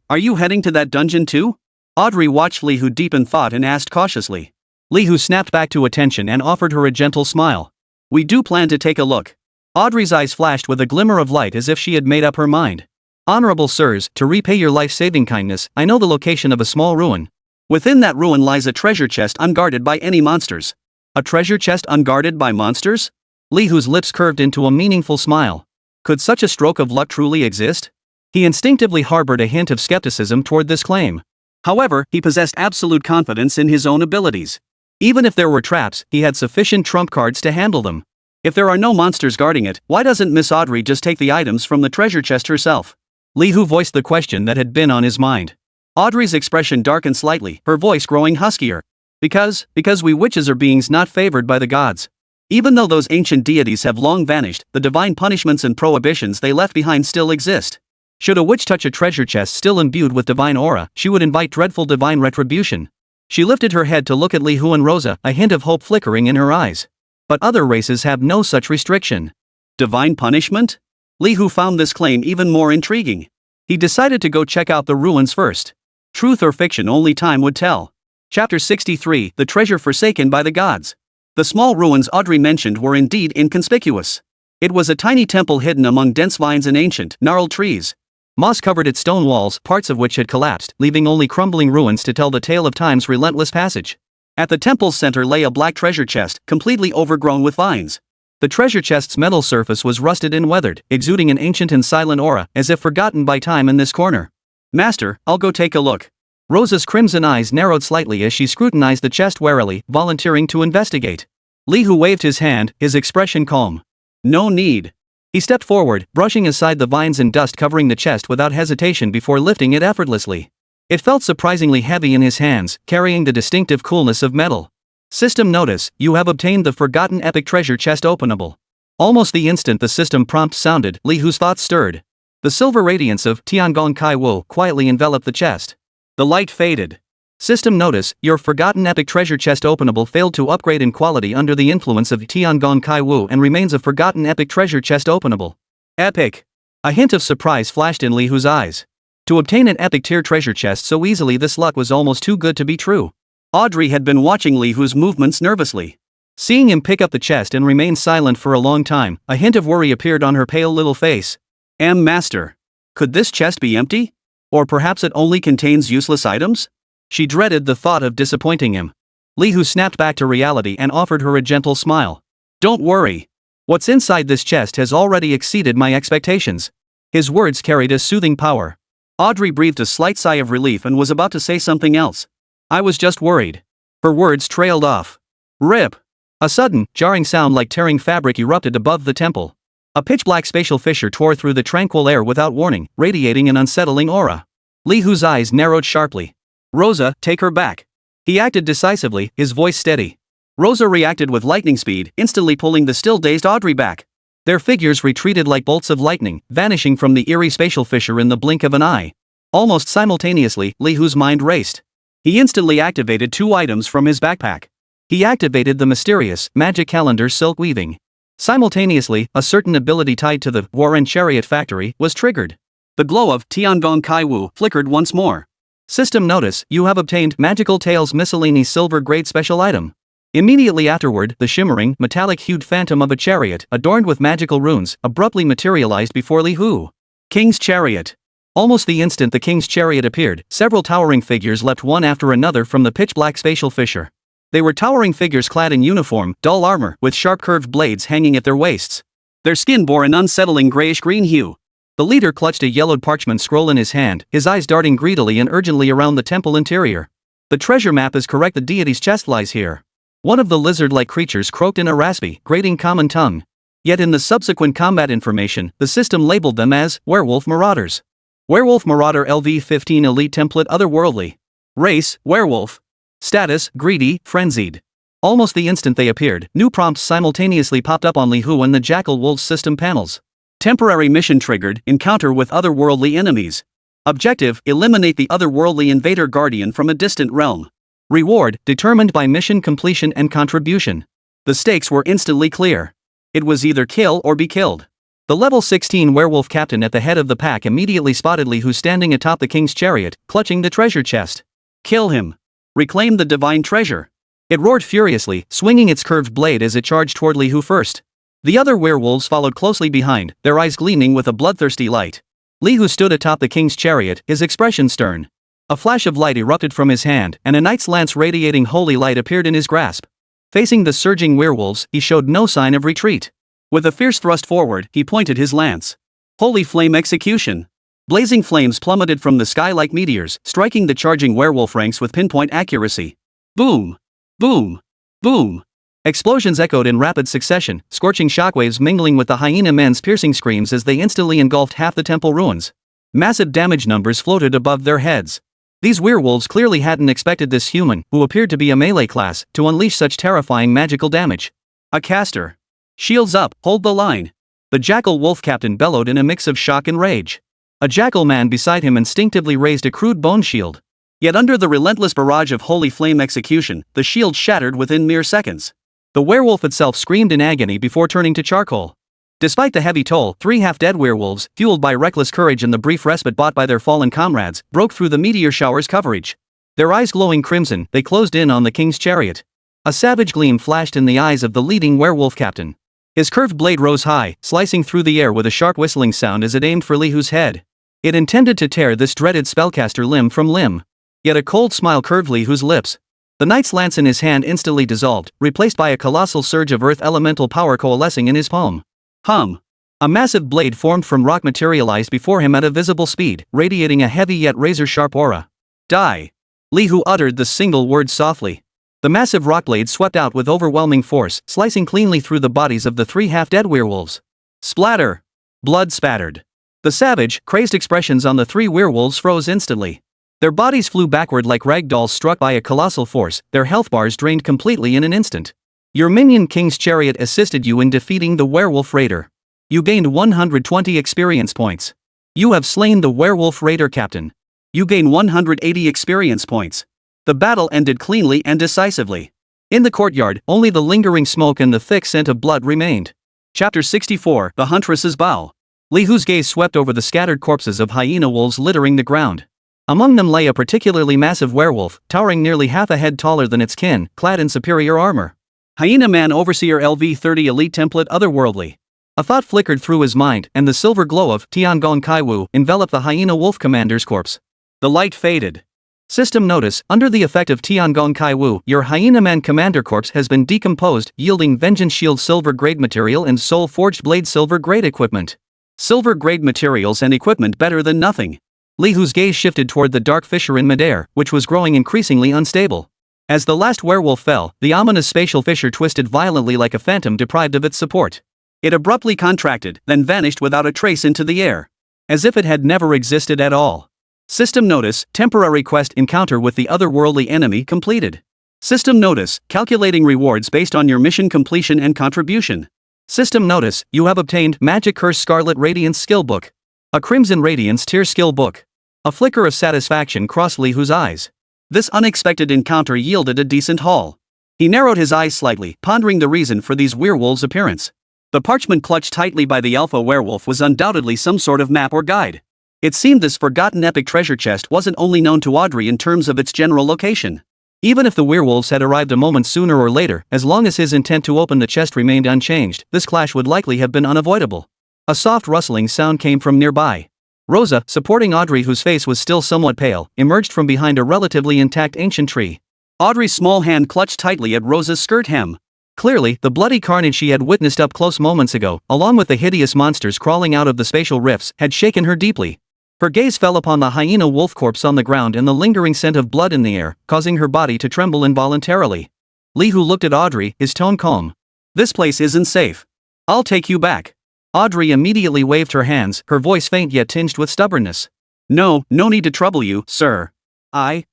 Are you heading to that dungeon too? Audrey watched Li Hu deep in thought and asked cautiously. Li Hu snapped back to attention and offered her a gentle smile. We do plan to take a look. Audrey's eyes flashed with a glimmer of light as if she had made up her mind. Honorable sirs, to repay your life-saving kindness, I know the location of a small ruin. Within that ruin lies a treasure chest unguarded by any monsters. A treasure chest unguarded by monsters? Li Hu's lips curved into a meaningful smile. Could such a stroke of luck truly exist? He instinctively harbored a hint of skepticism toward this claim. However, he possessed absolute confidence in his own abilities. Even if there were traps, he had sufficient trump cards to handle them. If there are no monsters guarding it, why doesn't Miss Audrey just take the items from the treasure chest herself? Li Hu voiced the question that had been on his mind. Audrey's expression darkened slightly, her voice growing huskier. Because we witches are beings not favored by the gods. Even though those ancient deities have long vanished, the divine punishments and prohibitions they left behind still exist. Should a witch touch a treasure chest still imbued with divine aura, she would invite dreadful divine retribution. She lifted her head to look at Li Hu and Rosa, a hint of hope flickering in her eyes. But other races have no such restriction. Divine punishment? Li Hu found this claim even more intriguing. He decided to go check out the ruins first. Truth or fiction, only time would tell. Chapter 63, The Treasure Forsaken by the Gods. The small ruins Audrey mentioned were indeed inconspicuous. It was a tiny temple hidden among dense vines and ancient, gnarled trees. Moss covered its stone walls, parts of which had collapsed, leaving only crumbling ruins to tell the tale of time's relentless passage. At the temple's center lay a black treasure chest, completely overgrown with vines. The treasure chest's metal surface was rusted and weathered, exuding an ancient and silent aura, as if forgotten by time in this corner. Master, I'll go take a look. Rosa's crimson eyes narrowed slightly as she scrutinized the chest warily, volunteering to investigate. Li Hu waved his hand, his expression calm. No need. He stepped forward, brushing aside the vines and dust covering the chest without hesitation before lifting it effortlessly. It felt surprisingly heavy in his hands, carrying the distinctive coolness of metal. System notice: you have obtained the forgotten epic treasure chest openable. Almost the instant the system prompt sounded, Li Hu's thoughts stirred. The silver radiance of Tiangong Kai Wu quietly enveloped the chest. The light faded. System notice: your forgotten epic treasure chest openable failed to upgrade in quality under the influence of Tiangong Kai Wu and remains a forgotten epic treasure chest openable. Epic! A hint of surprise flashed in Li Hu's eyes. To obtain an epic tier treasure chest so easily, this luck was almost too good to be true. Audrey had been watching Li Hu's movements nervously. Seeing him pick up the chest and remain silent for a long time, a hint of worry appeared on her pale little face. Master. Could this chest be empty? Or perhaps it only contains useless items? She dreaded the thought of disappointing him. Li Hu snapped back to reality and offered her a gentle smile. Don't worry. What's inside this chest has already exceeded my expectations. His words carried a soothing power. Audrey breathed a slight sigh of relief and was about to say something else. I was just worried. Her words trailed off. Rip! A sudden, jarring sound like tearing fabric erupted above the temple. A pitch-black spatial fissure tore through the tranquil air without warning, radiating an unsettling aura. Li Hu's eyes narrowed sharply. Rosa, take her back. He acted decisively, his voice steady. Rosa reacted with lightning speed, instantly pulling the still-dazed Audrey back. Their figures retreated like bolts of lightning, vanishing from the eerie spatial fissure in the blink of an eye. Almost simultaneously, Li Hu's mind raced. He instantly activated two items from his backpack. He activated the mysterious, magic calendar silk weaving. Simultaneously, a certain ability tied to the War and Chariot Factory was triggered. The glow of Tiangong Kaiwu flickered once more. System notice, you have obtained Magical Tales Miscellany Silver Grade Special Item. Immediately afterward, the shimmering, metallic-hued phantom of a chariot, adorned with magical runes, abruptly materialized before Li Hu. King's Chariot. Almost the instant the King's Chariot appeared, several towering figures leapt one after another from the pitch-black spatial fissure. They were towering figures clad in uniform, dull armor, with sharp curved blades hanging at their waists. Their skin bore an unsettling grayish-green hue. The leader clutched a yellowed parchment scroll in his hand, his eyes darting greedily and urgently around the temple interior. The treasure map is correct, the deity's chest lies here. One of the lizard-like creatures croaked in a raspy, grating common tongue. Yet in the subsequent combat information, the system labeled them as Werewolf Marauders. Werewolf Marauder LV-15 Elite Template Otherworldly. Race, Werewolf. Status, Greedy, Frenzied. Almost the instant they appeared, new prompts simultaneously popped up on Li Hu and the Jackal Wolf's system panels. Temporary mission triggered, encounter with otherworldly enemies. Objective, eliminate the otherworldly invader guardian from a distant realm. Reward, determined by mission completion and contribution. The stakes were instantly clear. It was either kill or be killed. The level 16 werewolf captain at the head of the pack immediately spotted Li Hu standing atop the king's chariot, clutching the treasure chest. Kill him. Reclaim the divine treasure. It roared furiously, swinging its curved blade as it charged toward Li Hu first. The other werewolves followed closely behind, their eyes gleaming with a bloodthirsty light. Li Hu stood atop the king's chariot, his expression stern. A flash of light erupted from his hand, and a knight's lance radiating holy light appeared in his grasp. Facing the surging werewolves, he showed no sign of retreat. With a fierce thrust forward, he pointed his lance. Holy flame execution. Blazing flames plummeted from the sky like meteors, striking the charging werewolf ranks with pinpoint accuracy. Boom! Boom! Boom! Explosions echoed in rapid succession, scorching shockwaves mingling with the hyena men's piercing screams as they instantly engulfed half the temple ruins. Massive damage numbers floated above their heads. These werewolves clearly hadn't expected this human, who appeared to be a melee class, to unleash such terrifying magical damage. A caster. Shields up, hold the line. The jackal wolf captain bellowed in a mix of shock and rage. A jackal man beside him instinctively raised a crude bone shield. Yet under the relentless barrage of holy flame execution, the shield shattered within mere seconds. The werewolf itself screamed in agony before turning to charcoal. Despite the heavy toll, 3 half-dead werewolves, fueled by reckless courage and the brief respite bought by their fallen comrades, broke through the meteor shower's coverage. Their eyes glowing crimson, they closed in on the king's chariot. A savage gleam flashed in the eyes of the leading werewolf captain. His curved blade rose high, slicing through the air with a sharp whistling sound as it aimed for Li Hu's head. It intended to tear this dreaded spellcaster limb from limb. Yet a cold smile curved Li Hu's lips. The knight's lance in his hand instantly dissolved, replaced by a colossal surge of earth elemental power coalescing in his palm. Hum. A massive blade formed from rock materialized before him at a visible speed, radiating a heavy yet razor-sharp aura. Die. Li Hu uttered the single word softly. The massive rock blade swept out with overwhelming force, slicing cleanly through the bodies of the 3 half-dead werewolves. Splatter. Blood spattered. The savage, crazed expressions on the 3 werewolves froze instantly. Their bodies flew backward like rag dolls struck by a colossal force, their health bars drained completely in an instant. Your minion King's Chariot assisted you in defeating the Werewolf Raider. You gained 120 experience points. You have slain the Werewolf Raider captain. You gain 180 experience points. The battle ended cleanly and decisively. In the courtyard, only the lingering smoke and the thick scent of blood remained. Chapter 64, The Huntress's Bow. Li Hu's gaze swept over the scattered corpses of hyena wolves littering the ground. Among them lay a particularly massive werewolf, towering nearly half a head taller than its kin, clad in superior armor. Hyena Man Overseer LV-30 Elite Template Otherworldly. A thought flickered through his mind, and the silver glow of Tiangong Kaiwu enveloped the hyena wolf commander's corpse. The light faded. System notice, under the effect of Tiangong Kaiwu, your Hyena Man commander corpse has been decomposed, yielding Vengeance Shield silver grade material and Soul Forged Blade silver grade equipment. Silver grade materials and equipment better than nothing. Li Hu's gaze shifted toward the dark fissure in midair, which was growing increasingly unstable. As the last werewolf fell, the ominous spatial fissure twisted violently like a phantom deprived of its support. It abruptly contracted, then vanished without a trace into the air. As if it had never existed at all. System notice, temporary quest encounter with the otherworldly enemy completed. System notice, calculating rewards based on your mission completion and contribution. System notice, you have obtained Magic Curse Scarlet Radiance Skill Book. A Crimson Radiance Tier Skill Book. A flicker of satisfaction crossed Li Hu's eyes. This unexpected encounter yielded a decent haul. He narrowed his eyes slightly, pondering the reason for these werewolves' appearance. The parchment clutched tightly by the alpha werewolf was undoubtedly some sort of map or guide. It seemed this forgotten epic treasure chest wasn't only known to Audrey in terms of its general location. Even if the werewolves had arrived a moment sooner or later, as long as his intent to open the chest remained unchanged, this clash would likely have been unavoidable. A soft rustling sound came from nearby. Rosa, supporting Audrey whose face was still somewhat pale, emerged from behind a relatively intact ancient tree. Audrey's small hand clutched tightly at Rosa's skirt hem. Clearly, the bloody carnage she had witnessed up close moments ago, along with the hideous monsters crawling out of the spatial rifts, had shaken her deeply. Her gaze fell upon the hyena wolf corpse on the ground and the lingering scent of blood in the air, causing her body to tremble involuntarily. Li Hu looked at Audrey, his tone calm. "This place isn't safe. I'll take you back." Audrey immediately waved her hands, her voice faint yet tinged with stubbornness. No need to trouble you, sir. I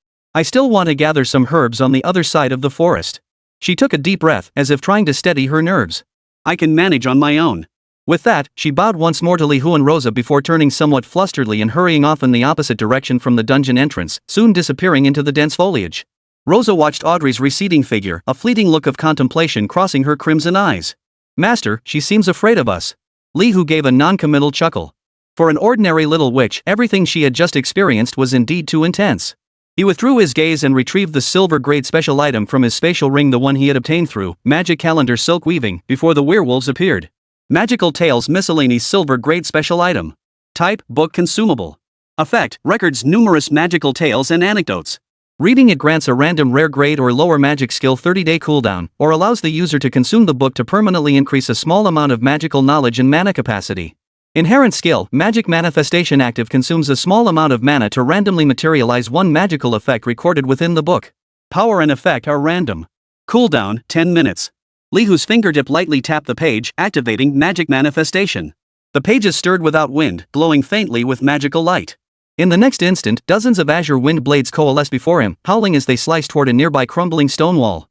still want to gather some herbs on the other side of the forest." She took a deep breath, as if trying to steady her nerves. "I can manage on my own." With that, she bowed once more to Li Hu and Rosa before turning somewhat flusteredly and hurrying off in the opposite direction from the dungeon entrance, soon disappearing into the dense foliage. Rosa watched Audrey's receding figure, a fleeting look of contemplation crossing her crimson eyes. "Master, she seems afraid of us." Li Hu gave a non-committal chuckle. For an ordinary little witch, everything she had just experienced was indeed too intense. He withdrew his gaze and retrieved the silver-grade special item from his spatial ring, the one he had obtained through magic calendar silk weaving, before the werewolves appeared. Magical Tales Miscellany Silver-grade special item. Type, book consumable. Effect, records numerous magical tales and anecdotes. Reading it grants a random rare grade or lower magic skill 30-day cooldown, or allows the user to consume the book to permanently increase a small amount of magical knowledge and mana capacity. Inherent skill, Magic Manifestation active consumes a small amount of mana to randomly materialize one magical effect recorded within the book. Power and effect are random. Cooldown, 10 minutes. Li Hu's fingertip lightly tapped the page, activating Magic Manifestation. The pages stirred without wind, glowing faintly with magical light. In the next instant, dozens of azure wind blades coalesced before him, howling as they sliced toward a nearby crumbling stone wall.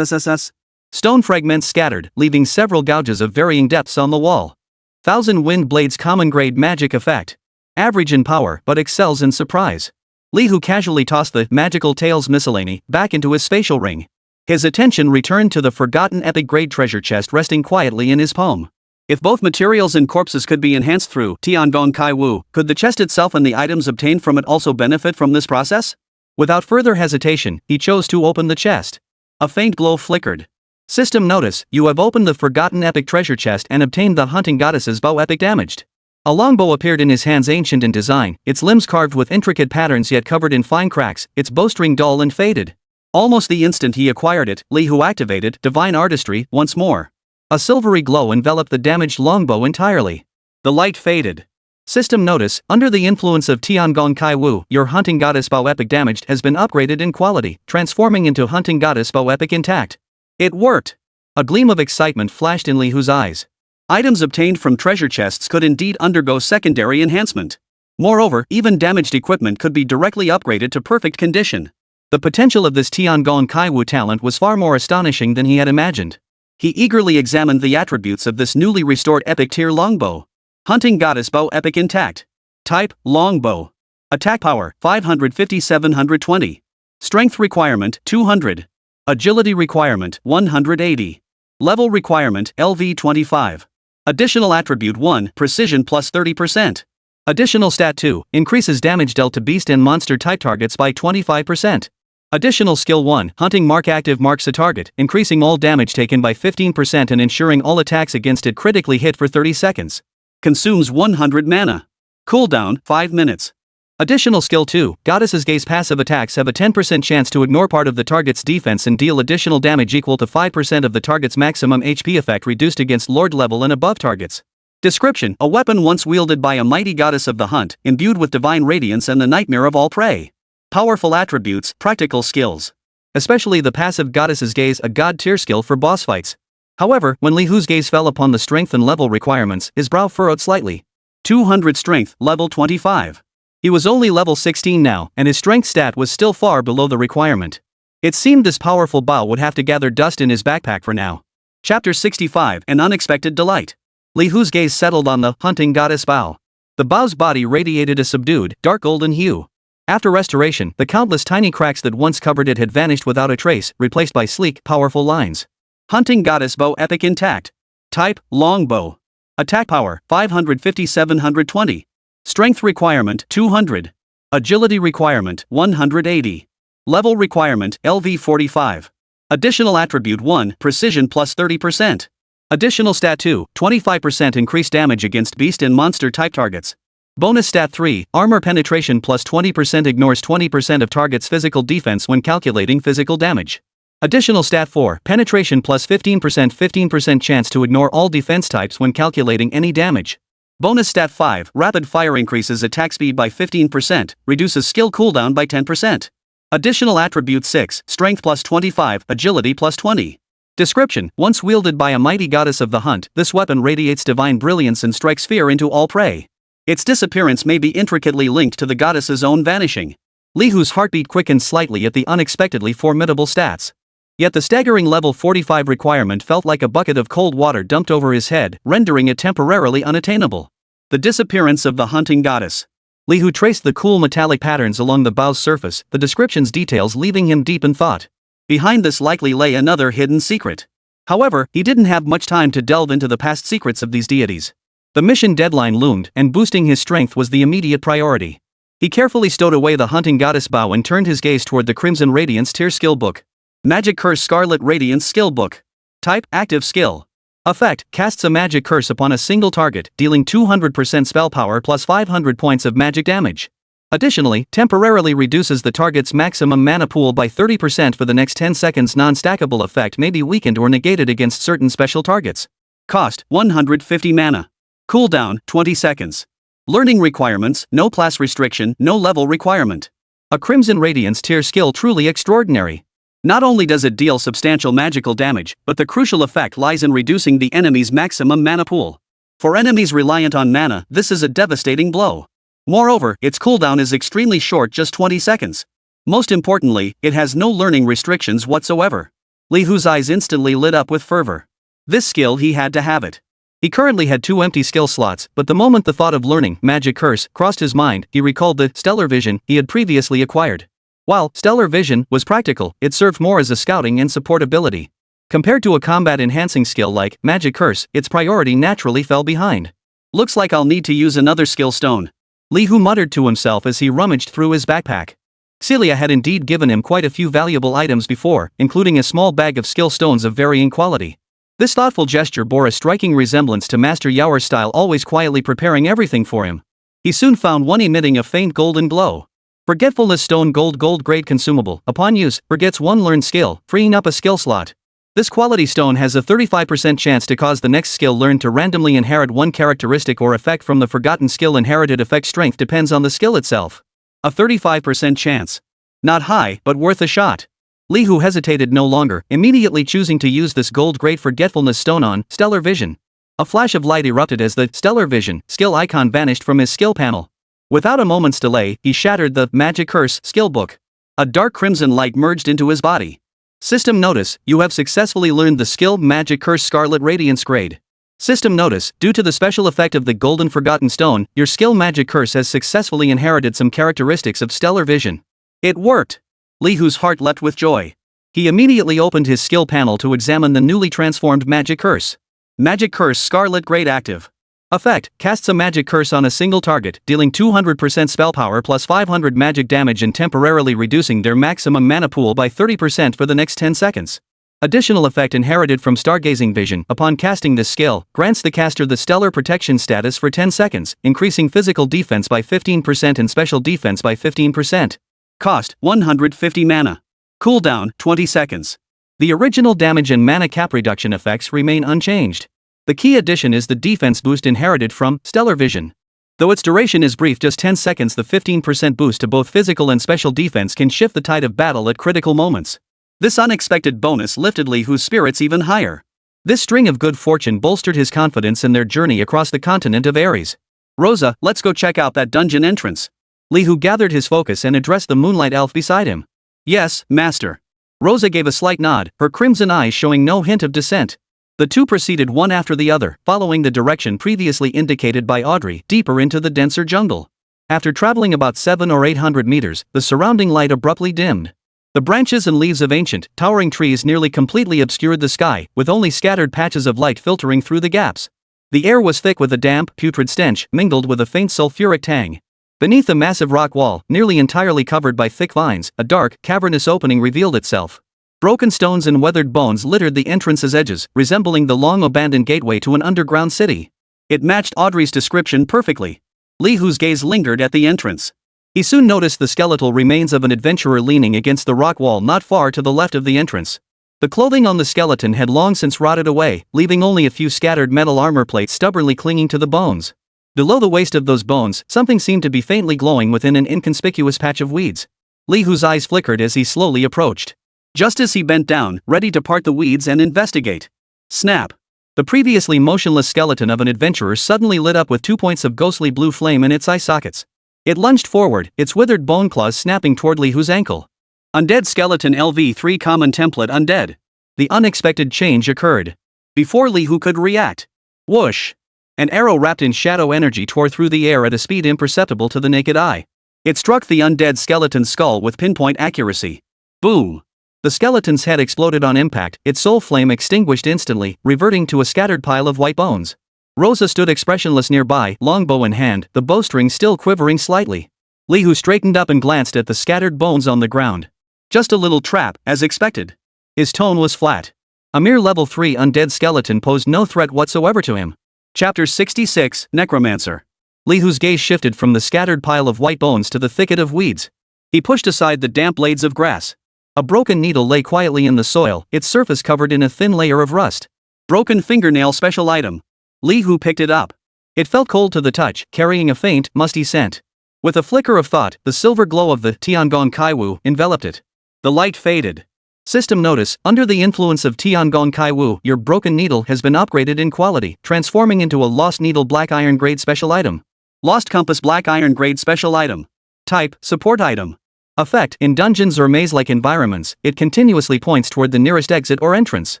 Stone fragments scattered, leaving several gouges of varying depths on the wall. 1,000 wind blades common grade magic effect. Average in power, but excels in surprise. Li Hu casually tossed the Magical Tales Miscellany back into his spatial ring. His attention returned to the forgotten epic grade treasure chest resting quietly in his palm. If both materials and corpses could be enhanced through Tiangong Kai Wu, could the chest itself and the items obtained from it also benefit from this process? Without further hesitation, he chose to open the chest. A faint glow flickered. System notice, you have opened the forgotten epic treasure chest and obtained the hunting goddess's bow epic damaged. A longbow appeared in his hands, ancient in design, its limbs carved with intricate patterns yet covered in fine cracks, its bowstring dull and faded. Almost the instant he acquired it, Li Hu activated Divine Artistry once more. A silvery glow enveloped the damaged longbow entirely. The light faded. System notice, under the influence of Tiangong Kai Wu, your hunting goddess bow epic damaged has been upgraded in quality, transforming into hunting goddess bow epic intact. It worked! A gleam of excitement flashed in Li Hu's eyes. Items obtained from treasure chests could indeed undergo secondary enhancement. Moreover, even damaged equipment could be directly upgraded to perfect condition. The potential of this Tiangong Kai Wu talent was far more astonishing than he had imagined. He eagerly examined the attributes of this newly restored epic tier longbow. Hunting goddess bow epic intact. Type, longbow. Attack power, 550-720. Strength requirement, 200. Agility requirement, 180. Level requirement, LV 25. Additional attribute 1, precision plus 30%. Additional stat 2, increases damage dealt to beast and monster type targets by 25%. Additional skill 1, hunting mark active marks a target, increasing all damage taken by 15% and ensuring all attacks against it critically hit for 30 seconds. Consumes 100 mana. Cooldown, 5 minutes. Additional skill 2, Goddess's Gaze passive attacks have a 10% chance to ignore part of the target's defense and deal additional damage equal to 5% of the target's maximum HP effect reduced against Lord level and above targets. Description, a weapon once wielded by a mighty goddess of the hunt, imbued with divine radiance and the nightmare of all prey. Powerful attributes, practical skills. Especially the passive Goddess's Gaze, a god tier skill for boss fights. However, when Li Hu's gaze fell upon the strength and level requirements, his brow furrowed slightly. 200 strength, level 25. He was only level 16 now, and his strength stat was still far below the requirement. It seemed this powerful bow would have to gather dust in his backpack for now. Chapter 65, An Unexpected Delight. Li Hu's gaze settled on the hunting goddess bow. The bow's body radiated a subdued, dark golden hue. After restoration, the countless tiny cracks that once covered it had vanished without a trace, replaced by sleek, powerful lines. Hunting Goddess Bow Epic Intact. Type, Long Bow. Attack Power, 550-720. Strength Requirement, 200. Agility Requirement, 180. Level Requirement, LV 45. Additional Attribute 1, Precision plus 30%. Additional Stat 2, 25% increased damage against beast and monster type targets. Bonus Stat 3, Armor Penetration plus 20% ignores 20% of target's physical defense when calculating physical damage. Additional Stat 4, Penetration plus 15% chance to ignore all defense types when calculating any damage. Bonus Stat 5, Rapid Fire increases attack speed by 15%, reduces skill cooldown by 10%. Additional Attribute 6, Strength plus 25, Agility plus 20. Description: once wielded by a mighty goddess of the hunt, this weapon radiates divine brilliance and strikes fear into all prey. Its disappearance may be intricately linked to the goddess's own vanishing. Li Hu's heartbeat quickened slightly at the unexpectedly formidable stats. Yet the staggering level 45 requirement felt like a bucket of cold water dumped over his head, rendering it temporarily unattainable. The disappearance of the hunting goddess. Li Hu traced the cool metallic patterns along the bow's surface, the description's details leaving him deep in thought. Behind this likely lay another hidden secret. However, he didn't have much time to delve into the past secrets of these deities. The mission deadline loomed, and boosting his strength was the immediate priority. He carefully stowed away the hunting goddess bow and turned his gaze toward the Crimson Radiance tier skill book. Magic Curse Scarlet Radiance Skill Book. Type, Active Skill. Effect, casts a magic curse upon a single target, dealing 200% spell power plus 500 points of magic damage. Additionally, temporarily reduces the target's maximum mana pool by 30% for the next 10 seconds. Non-stackable effect may be weakened or negated against certain special targets. Cost, 150 mana. Cooldown, 20 seconds. Learning requirements, no class restriction, no level requirement. A Crimson Radiance tier skill truly extraordinary. Not only does it deal substantial magical damage, but the crucial effect lies in reducing the enemy's maximum mana pool. For enemies reliant on mana, this is a devastating blow. Moreover, its cooldown is extremely short, just 20 seconds. Most importantly, it has no learning restrictions whatsoever. Li Hu's eyes instantly lit up with fervor. This skill, he had to have it. He currently had 2 empty skill slots, but the moment the thought of learning Magic Curse crossed his mind, he recalled the Stellar Vision he had previously acquired. While Stellar Vision was practical, it served more as a scouting and support ability. Compared to a combat-enhancing skill like Magic Curse, its priority naturally fell behind. Looks like I'll need to use another skill stone. Li Hu muttered to himself as he rummaged through his backpack. Celia had indeed given him quite a few valuable items before, including a small bag of skill stones of varying quality. This thoughtful gesture bore a striking resemblance to Master Yaoer's style, always quietly preparing everything for him. He soon found one emitting a faint golden glow. Forgetfulness Stone Gold grade consumable. Upon use, forgets one learned skill, freeing up a skill slot. This quality stone has a 35% chance to cause the next skill learned to randomly inherit one characteristic or effect from the forgotten skill. Inherited effect strength depends on the skill itself. A 35% chance. Not high, but worth a shot. Li Hu hesitated no longer, immediately choosing to use this gold grade Forgetfulness Stone on Stellar Vision. A flash of light erupted as the Stellar Vision skill icon vanished from his skill panel. Without a moment's delay, he shattered the Magic Curse skill book. A dark crimson light merged into his body. System notice: you have successfully learned the skill Magic Curse Scarlet Radiance grade. System notice: due to the special effect of the Golden Forgotten Stone, your skill Magic Curse has successfully inherited some characteristics of Stellar Vision. It worked! Li Hu's heart leapt with joy. He immediately opened his skill panel to examine the newly transformed Magic Curse. Magic Curse Scarlet Grade active. Effect: casts a magic curse on a single target, dealing 200% spell power plus 500 magic damage and temporarily reducing their maximum mana pool by 30% for the next 10 seconds. Additional effect inherited from Stargazing Vision. Upon casting this skill, grants the caster the Stellar Protection status for 10 seconds, increasing physical defense by 15% and special defense by 15%. Cost: 150 mana. Cooldown: 20 seconds. The original damage and mana cap reduction effects remain unchanged. The key addition is the defense boost inherited from Stellar Vision. Though its duration is brief, just 10 seconds, the 15% boost to both physical and special defense can shift the tide of battle at critical moments. This unexpected bonus lifted Li Hu's spirits even higher. This string of good fortune bolstered his confidence in their journey across the continent of Ares. Rosa, let's go check out that dungeon entrance. Li Hu gathered his focus and addressed the moonlight elf beside him. Yes, master. Rosa gave a slight nod, her crimson eyes showing no hint of dissent. The two proceeded one after the other, following the direction previously indicated by Audrey, deeper into the denser jungle. After traveling about 700 or 800 meters, the surrounding light abruptly dimmed. The branches and leaves of ancient, towering trees nearly completely obscured the sky, with only scattered patches of light filtering through the gaps. The air was thick with a damp, putrid stench, mingled with a faint sulfuric tang. Beneath the massive rock wall, nearly entirely covered by thick vines, a dark, cavernous opening revealed itself. Broken stones and weathered bones littered the entrance's edges, resembling the long-abandoned gateway to an underground city. It matched Audrey's description perfectly. Li Hu's gaze lingered at the entrance. He soon noticed the skeletal remains of an adventurer leaning against the rock wall not far to the left of the entrance. The clothing on the skeleton had long since rotted away, leaving only a few scattered metal armor plates stubbornly clinging to the bones. Below the waist of those bones, something seemed to be faintly glowing within an inconspicuous patch of weeds. Li Hu's eyes flickered as he slowly approached. Just as he bent down, ready to part the weeds and investigate. Snap! The previously motionless skeleton of an adventurer suddenly lit up with 2 points of ghostly blue flame in its eye sockets. It lunged forward, its withered bone claws snapping toward Li Hu's ankle. Undead skeleton LV3 common template undead. The unexpected change occurred. Before Li Hu could react. Whoosh! An arrow wrapped in shadow energy tore through the air at a speed imperceptible to the naked eye. It struck the undead skeleton's skull with pinpoint accuracy. Boom! The skeleton's head exploded on impact, its soul flame extinguished instantly, reverting to a scattered pile of white bones. Rosa stood expressionless nearby, longbow in hand, the bowstring still quivering slightly. Li Hu straightened up and glanced at the scattered bones on the ground. Just a little trap, as expected. His tone was flat. A mere level 3 undead skeleton posed no threat whatsoever to him. Chapter 66, Necromancer. Li Hu's gaze shifted from the scattered pile of white bones to the thicket of weeds. He pushed aside the damp blades of grass. A broken needle lay quietly in the soil, its surface covered in a thin layer of rust. Broken fingernail special item. Li Hu picked it up. It felt cold to the touch, carrying a faint, musty scent. With a flicker of thought, the silver glow of the Tiangong Kaiwu enveloped it. The light faded. System notice: under the influence of Tiangong Kaiwu, your broken needle has been upgraded in quality, transforming into a lost needle black iron grade special item. Lost compass black iron grade special item. Type: support item. Effect: in dungeons or maze-like environments, it continuously points toward the nearest exit or entrance.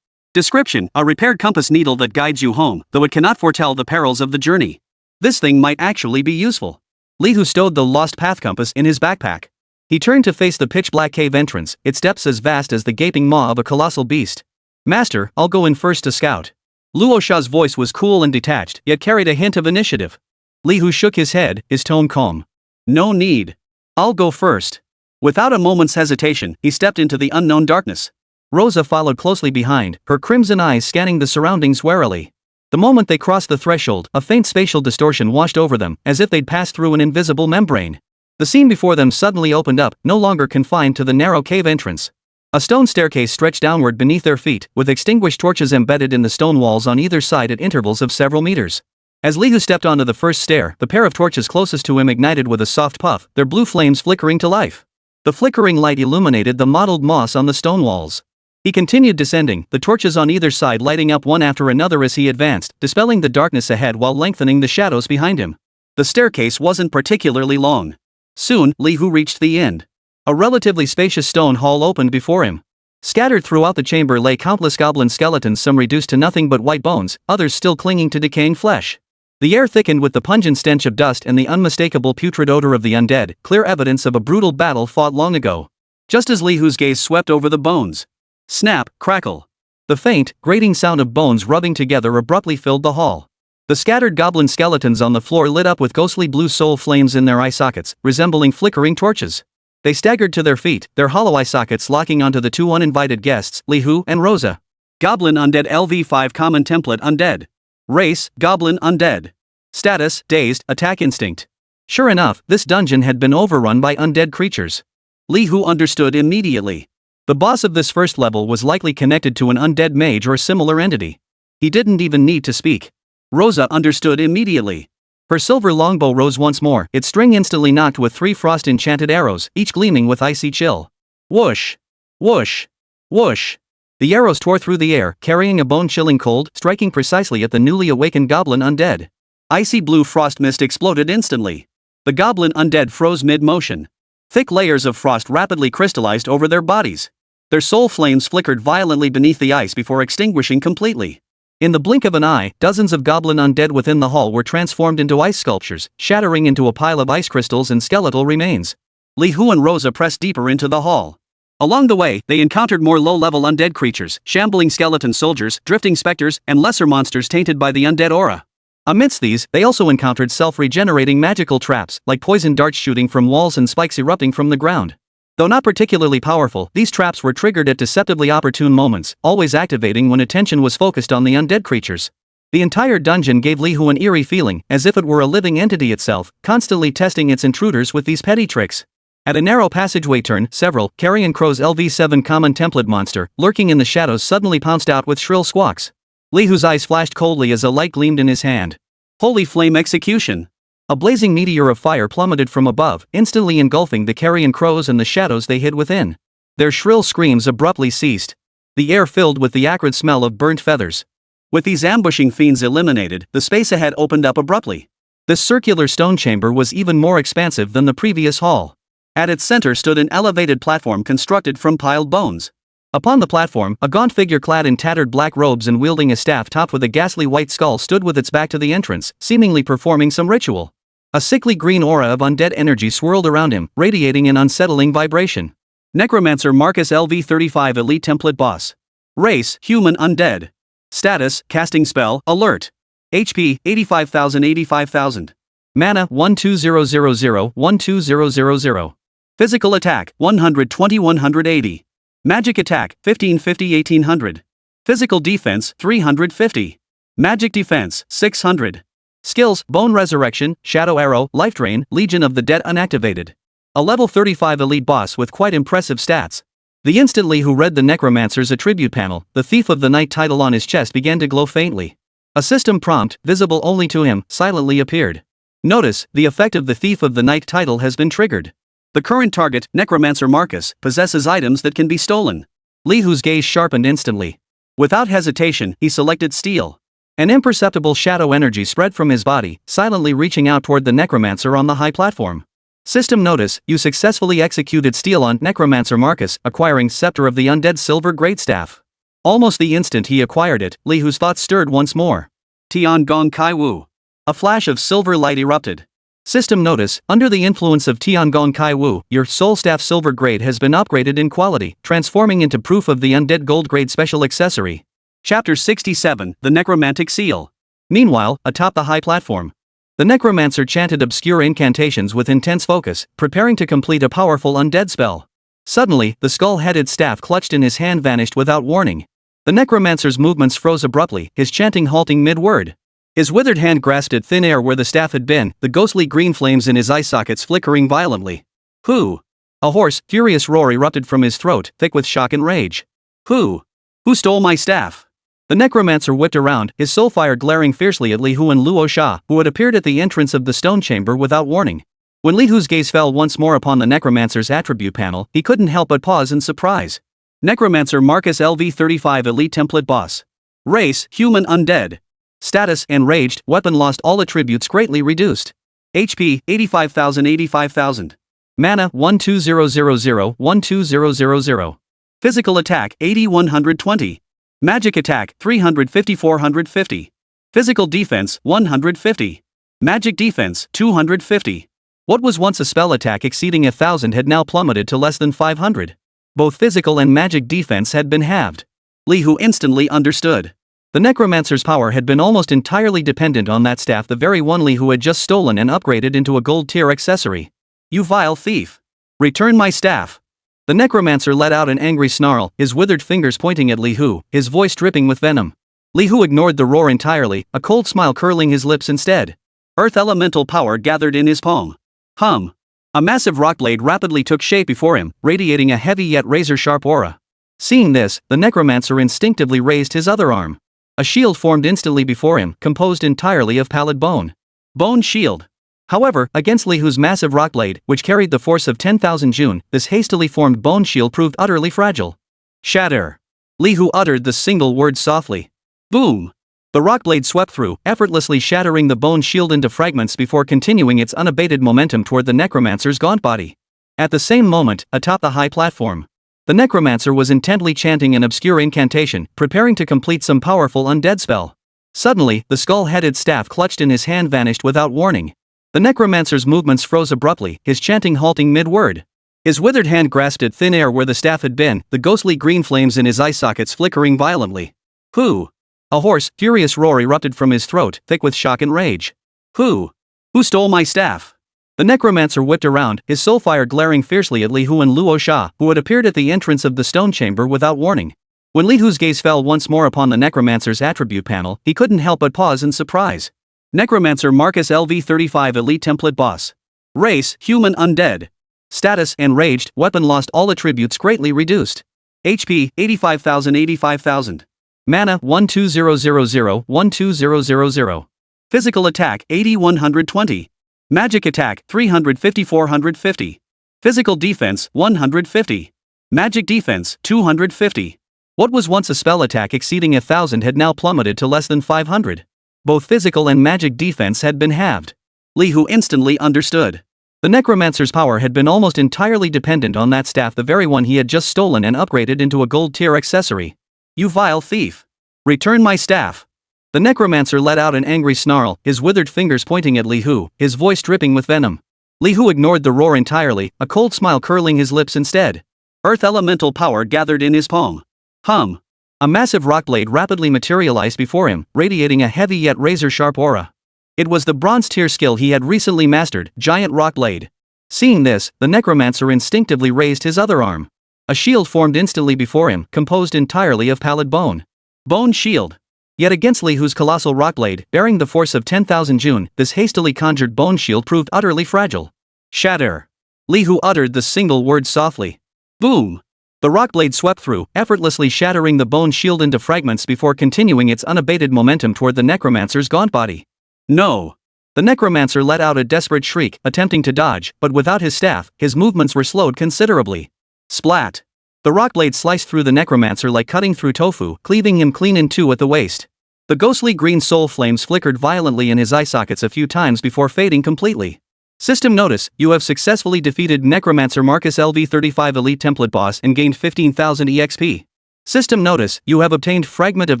Description: a repaired compass needle that guides you home, though it cannot foretell the perils of the journey. This thing might actually be useful. Li Hu stowed the lost path compass in his backpack. He turned to face the pitch-black cave entrance, its depths as vast as the gaping maw of a colossal beast. Master, I'll go in first to scout. Luo Sha's voice was cool and detached, yet carried a hint of initiative. Li Hu shook his head, his tone calm. No need. I'll go first. Without a moment's hesitation, he stepped into the unknown darkness. Rosa followed closely behind, her crimson eyes scanning the surroundings warily. The moment they crossed the threshold, a faint spatial distortion washed over them, as if they'd passed through an invisible membrane. The scene before them suddenly opened up, no longer confined to the narrow cave entrance. A stone staircase stretched downward beneath their feet, with extinguished torches embedded in the stone walls on either side at intervals of several meters. As Li Hu stepped onto the first stair, the pair of torches closest to him ignited with a soft puff, their blue flames flickering to life. The flickering light illuminated the mottled moss on the stone walls. He continued descending, the torches on either side lighting up one after another as he advanced, dispelling the darkness ahead while lengthening the shadows behind him. The staircase wasn't particularly long. Soon, Li Hu reached the end. A relatively spacious stone hall opened before him. Scattered throughout the chamber lay countless goblin skeletons, some reduced to nothing but white bones, others still clinging to decaying flesh. The air thickened with the pungent stench of dust and the unmistakable putrid odor of the undead, clear evidence of a brutal battle fought long ago. Just as Li Hu's gaze swept over the bones. Snap, crackle. The faint, grating sound of bones rubbing together abruptly filled the hall. The scattered goblin skeletons on the floor lit up with ghostly blue soul flames in their eye sockets, resembling flickering torches. They staggered to their feet, their hollow eye sockets locking onto the two uninvited guests, Li Hu and Rosa. Goblin undead LV5 common template undead. Race, goblin undead. Status, dazed, attack instinct. Sure enough, this dungeon had been overrun by undead creatures. Li Hu understood immediately. The boss of this first level was likely connected to an undead mage or similar entity. He didn't even need to speak. Rosa understood immediately. Her silver longbow rose once more, its string instantly knocked with 3 frost-enchanted arrows, each gleaming with icy chill. Whoosh! Whoosh! Whoosh! The arrows tore through the air, carrying a bone-chilling cold, striking precisely at the newly awakened goblin undead. Icy blue frost mist exploded instantly. The goblin undead froze mid-motion. Thick layers of frost rapidly crystallized over their bodies. Their soul flames flickered violently beneath the ice before extinguishing completely. In the blink of an eye, dozens of goblin undead within the hall were transformed into ice sculptures, shattering into a pile of ice crystals and skeletal remains. Li Hu and Rosa pressed deeper into the hall. Along the way, they encountered more low-level undead creatures, shambling skeleton soldiers, drifting specters, and lesser monsters tainted by the undead aura. Amidst these, they also encountered self-regenerating magical traps, like poison darts shooting from walls and spikes erupting from the ground. Though not particularly powerful, these traps were triggered at deceptively opportune moments, always activating when attention was focused on the undead creatures. The entire dungeon gave Li Hu an eerie feeling, as if it were a living entity itself, constantly testing its intruders with these petty tricks. At a narrow passageway turn, several, Carrion Crow's LV7 common template monster, lurking in the shadows suddenly pounced out with shrill squawks. Li Hu's eyes flashed coldly as a light gleamed in his hand. Holy flame execution! A blazing meteor of fire plummeted from above, instantly engulfing the carrion crows and the shadows they hid within. Their shrill screams abruptly ceased. The air filled with the acrid smell of burnt feathers. With these ambushing fiends eliminated, the space ahead opened up abruptly. This circular stone chamber was even more expansive than the previous hall. At its center stood an elevated platform constructed from piled bones. Upon the platform, a gaunt figure clad in tattered black robes and wielding a staff topped with a ghastly white skull stood with its back to the entrance, seemingly performing some ritual. A sickly green aura of undead energy swirled around him, radiating an unsettling vibration. Necromancer Marcus LV35 Elite Template Boss. Race, Human Undead. Status, Casting Spell, Alert. HP, 85,000. Mana, 12000. Physical Attack, 120-180. Magic Attack, 1550-1800. Physical Defense, 350. Magic Defense, 600. Skills, Bone Resurrection, Shadow Arrow, Life Drain, Legion of the Dead unactivated. A level 35 elite boss with quite impressive stats. The instant Li Hu read the Necromancer's attribute panel, the Thief of the Night title on his chest began to glow faintly. A system prompt, visible only to him, silently appeared. Notice, the effect of the Thief of the Night title has been triggered. The current target, Necromancer Marcus, possesses items that can be stolen. Li Hu's gaze sharpened instantly. Without hesitation, he selected Steal. An imperceptible shadow energy spread from his body, silently reaching out toward the Necromancer on the high platform. System notice, you successfully executed Steal on Necromancer Marcus, acquiring Scepter of the Undead Silver Greatstaff. Almost the instant he acquired it, Li Hu's thoughts stirred once more. Tiangong Kai Wu. A flash of silver light erupted. System notice, under the influence of Tiangong Kai Wu, your Soul Staff Silver Grade has been upgraded in quality, transforming into Proof of the Undead Gold Grade Special Accessory. Chapter 67, The Necromantic Seal. Meanwhile, atop the high platform, the Necromancer chanted obscure incantations with intense focus, preparing to complete a powerful undead spell. Suddenly, the skull-headed staff clutched in his hand vanished without warning. The Necromancer's movements froze abruptly, his chanting halting mid-word. His withered hand grasped at thin air where the staff had been, the ghostly green flames in his eye sockets flickering violently. Who? A hoarse, furious roar erupted from his throat, thick with shock and rage. Who? Who stole my staff? The Necromancer whipped around, his soulfire glaring fiercely at Li Hu and Luo Sha, who had appeared at the entrance of the stone chamber without warning. When Li Hu's gaze fell once more upon the Necromancer's attribute panel, he couldn't help but pause in surprise. Necromancer Marcus LV35 Elite Template Boss. Race, Human Undead. Status, Enraged, weapon lost all attributes greatly reduced. HP, 85,000. Mana, 12000. Physical Attack, 80-120. Magic Attack, 350-450. Physical Defense, 150. Magic Defense, 250. What was once a spell attack exceeding 1,000 had now plummeted to less than 500. Both physical and magic defense had been halved. Li Hu instantly understood. The Necromancer's power had been almost entirely dependent on that staff, the very one Li Hu had just stolen and upgraded into a gold-tier accessory. You vile thief! Return my staff! The Necromancer let out an angry snarl, his withered fingers pointing at Li Hu, his voice dripping with venom. Li Hu ignored the roar entirely, a cold smile curling his lips instead. Earth elemental power gathered in his palm. A massive rock blade rapidly took shape before him, radiating a heavy yet razor-sharp aura. Seeing this, the Necromancer instinctively raised his other arm. A shield formed instantly before him, composed entirely of pallid bone. Bone shield. However, against Li Hu's massive rock blade, which carried the force of 10,000 Jun, this hastily formed bone shield proved utterly fragile. Shatter. Li Hu uttered the single word softly. Boom! The rock blade swept through, effortlessly shattering the bone shield into fragments before continuing its unabated momentum toward the Necromancer's gaunt body. At the same moment, atop the high platform, The necromancer was intently chanting an obscure incantation, preparing to complete some powerful undead spell. Suddenly, the skull-headed staff clutched in his hand vanished without warning. The necromancer's movements froze abruptly, his chanting halting mid-word. His withered hand grasped at thin air where the staff had been, the ghostly green flames in his eye sockets flickering violently. Who? A hoarse, furious roar erupted from his throat, thick with shock and rage. Who? Who stole my staff? The necromancer whipped around, his soulfire glaring fiercely at Li Hu and Luo Sha, who had appeared at the entrance of the stone chamber without warning. When Li Hu's gaze fell once more upon the necromancer's attribute panel, he couldn't help but pause in surprise. Necromancer Marcus LV35 Elite Template Boss. Race, Human Undead. Status, Enraged, weapon lost all attributes greatly reduced. HP, 85,000. Mana, 12000. Physical attack, 80-120. Magic attack, 350-450. Physical defense, 150. Magic defense, 250. What was once a spell attack exceeding 1,000 had now plummeted to less than 500. Both physical and magic defense had been halved. Li Hu instantly understood. The necromancer's power had been almost entirely dependent on that staff, the very one he had just stolen and upgraded into a gold-tier accessory. You vile thief! Return my staff! The necromancer let out an angry snarl, his withered fingers pointing at Li Hu, his voice dripping with venom. Li Hu ignored the roar entirely, a cold smile curling his lips instead. Earth elemental power gathered in his palm. Hum. A massive rock blade rapidly materialized before him, radiating a heavy yet razor-sharp aura. It was the bronze-tier skill he had recently mastered, Giant Rock Blade. Seeing this, the necromancer instinctively raised his other arm. A shield formed instantly before him, composed entirely of pallid bone. Bone shield. Yet against Li Hu's colossal rock blade, bearing the force of 10,000 Jun, this hastily conjured bone shield proved utterly fragile. Shatter. Li Hu uttered the single word softly. Boom. The rock blade swept through, effortlessly shattering the bone shield into fragments before continuing its unabated momentum toward the necromancer's gaunt body. No. The necromancer let out a desperate shriek, attempting to dodge, but without his staff, his movements were slowed considerably. Splat. The rock blade sliced through the necromancer like cutting through tofu, cleaving him clean in two at the waist. The ghostly green soul flames flickered violently in his eye sockets a few times before fading completely. System notice, you have successfully defeated Necromancer Marcus LV35 Elite Template Boss and gained 15,000 EXP. System notice, you have obtained Fragment of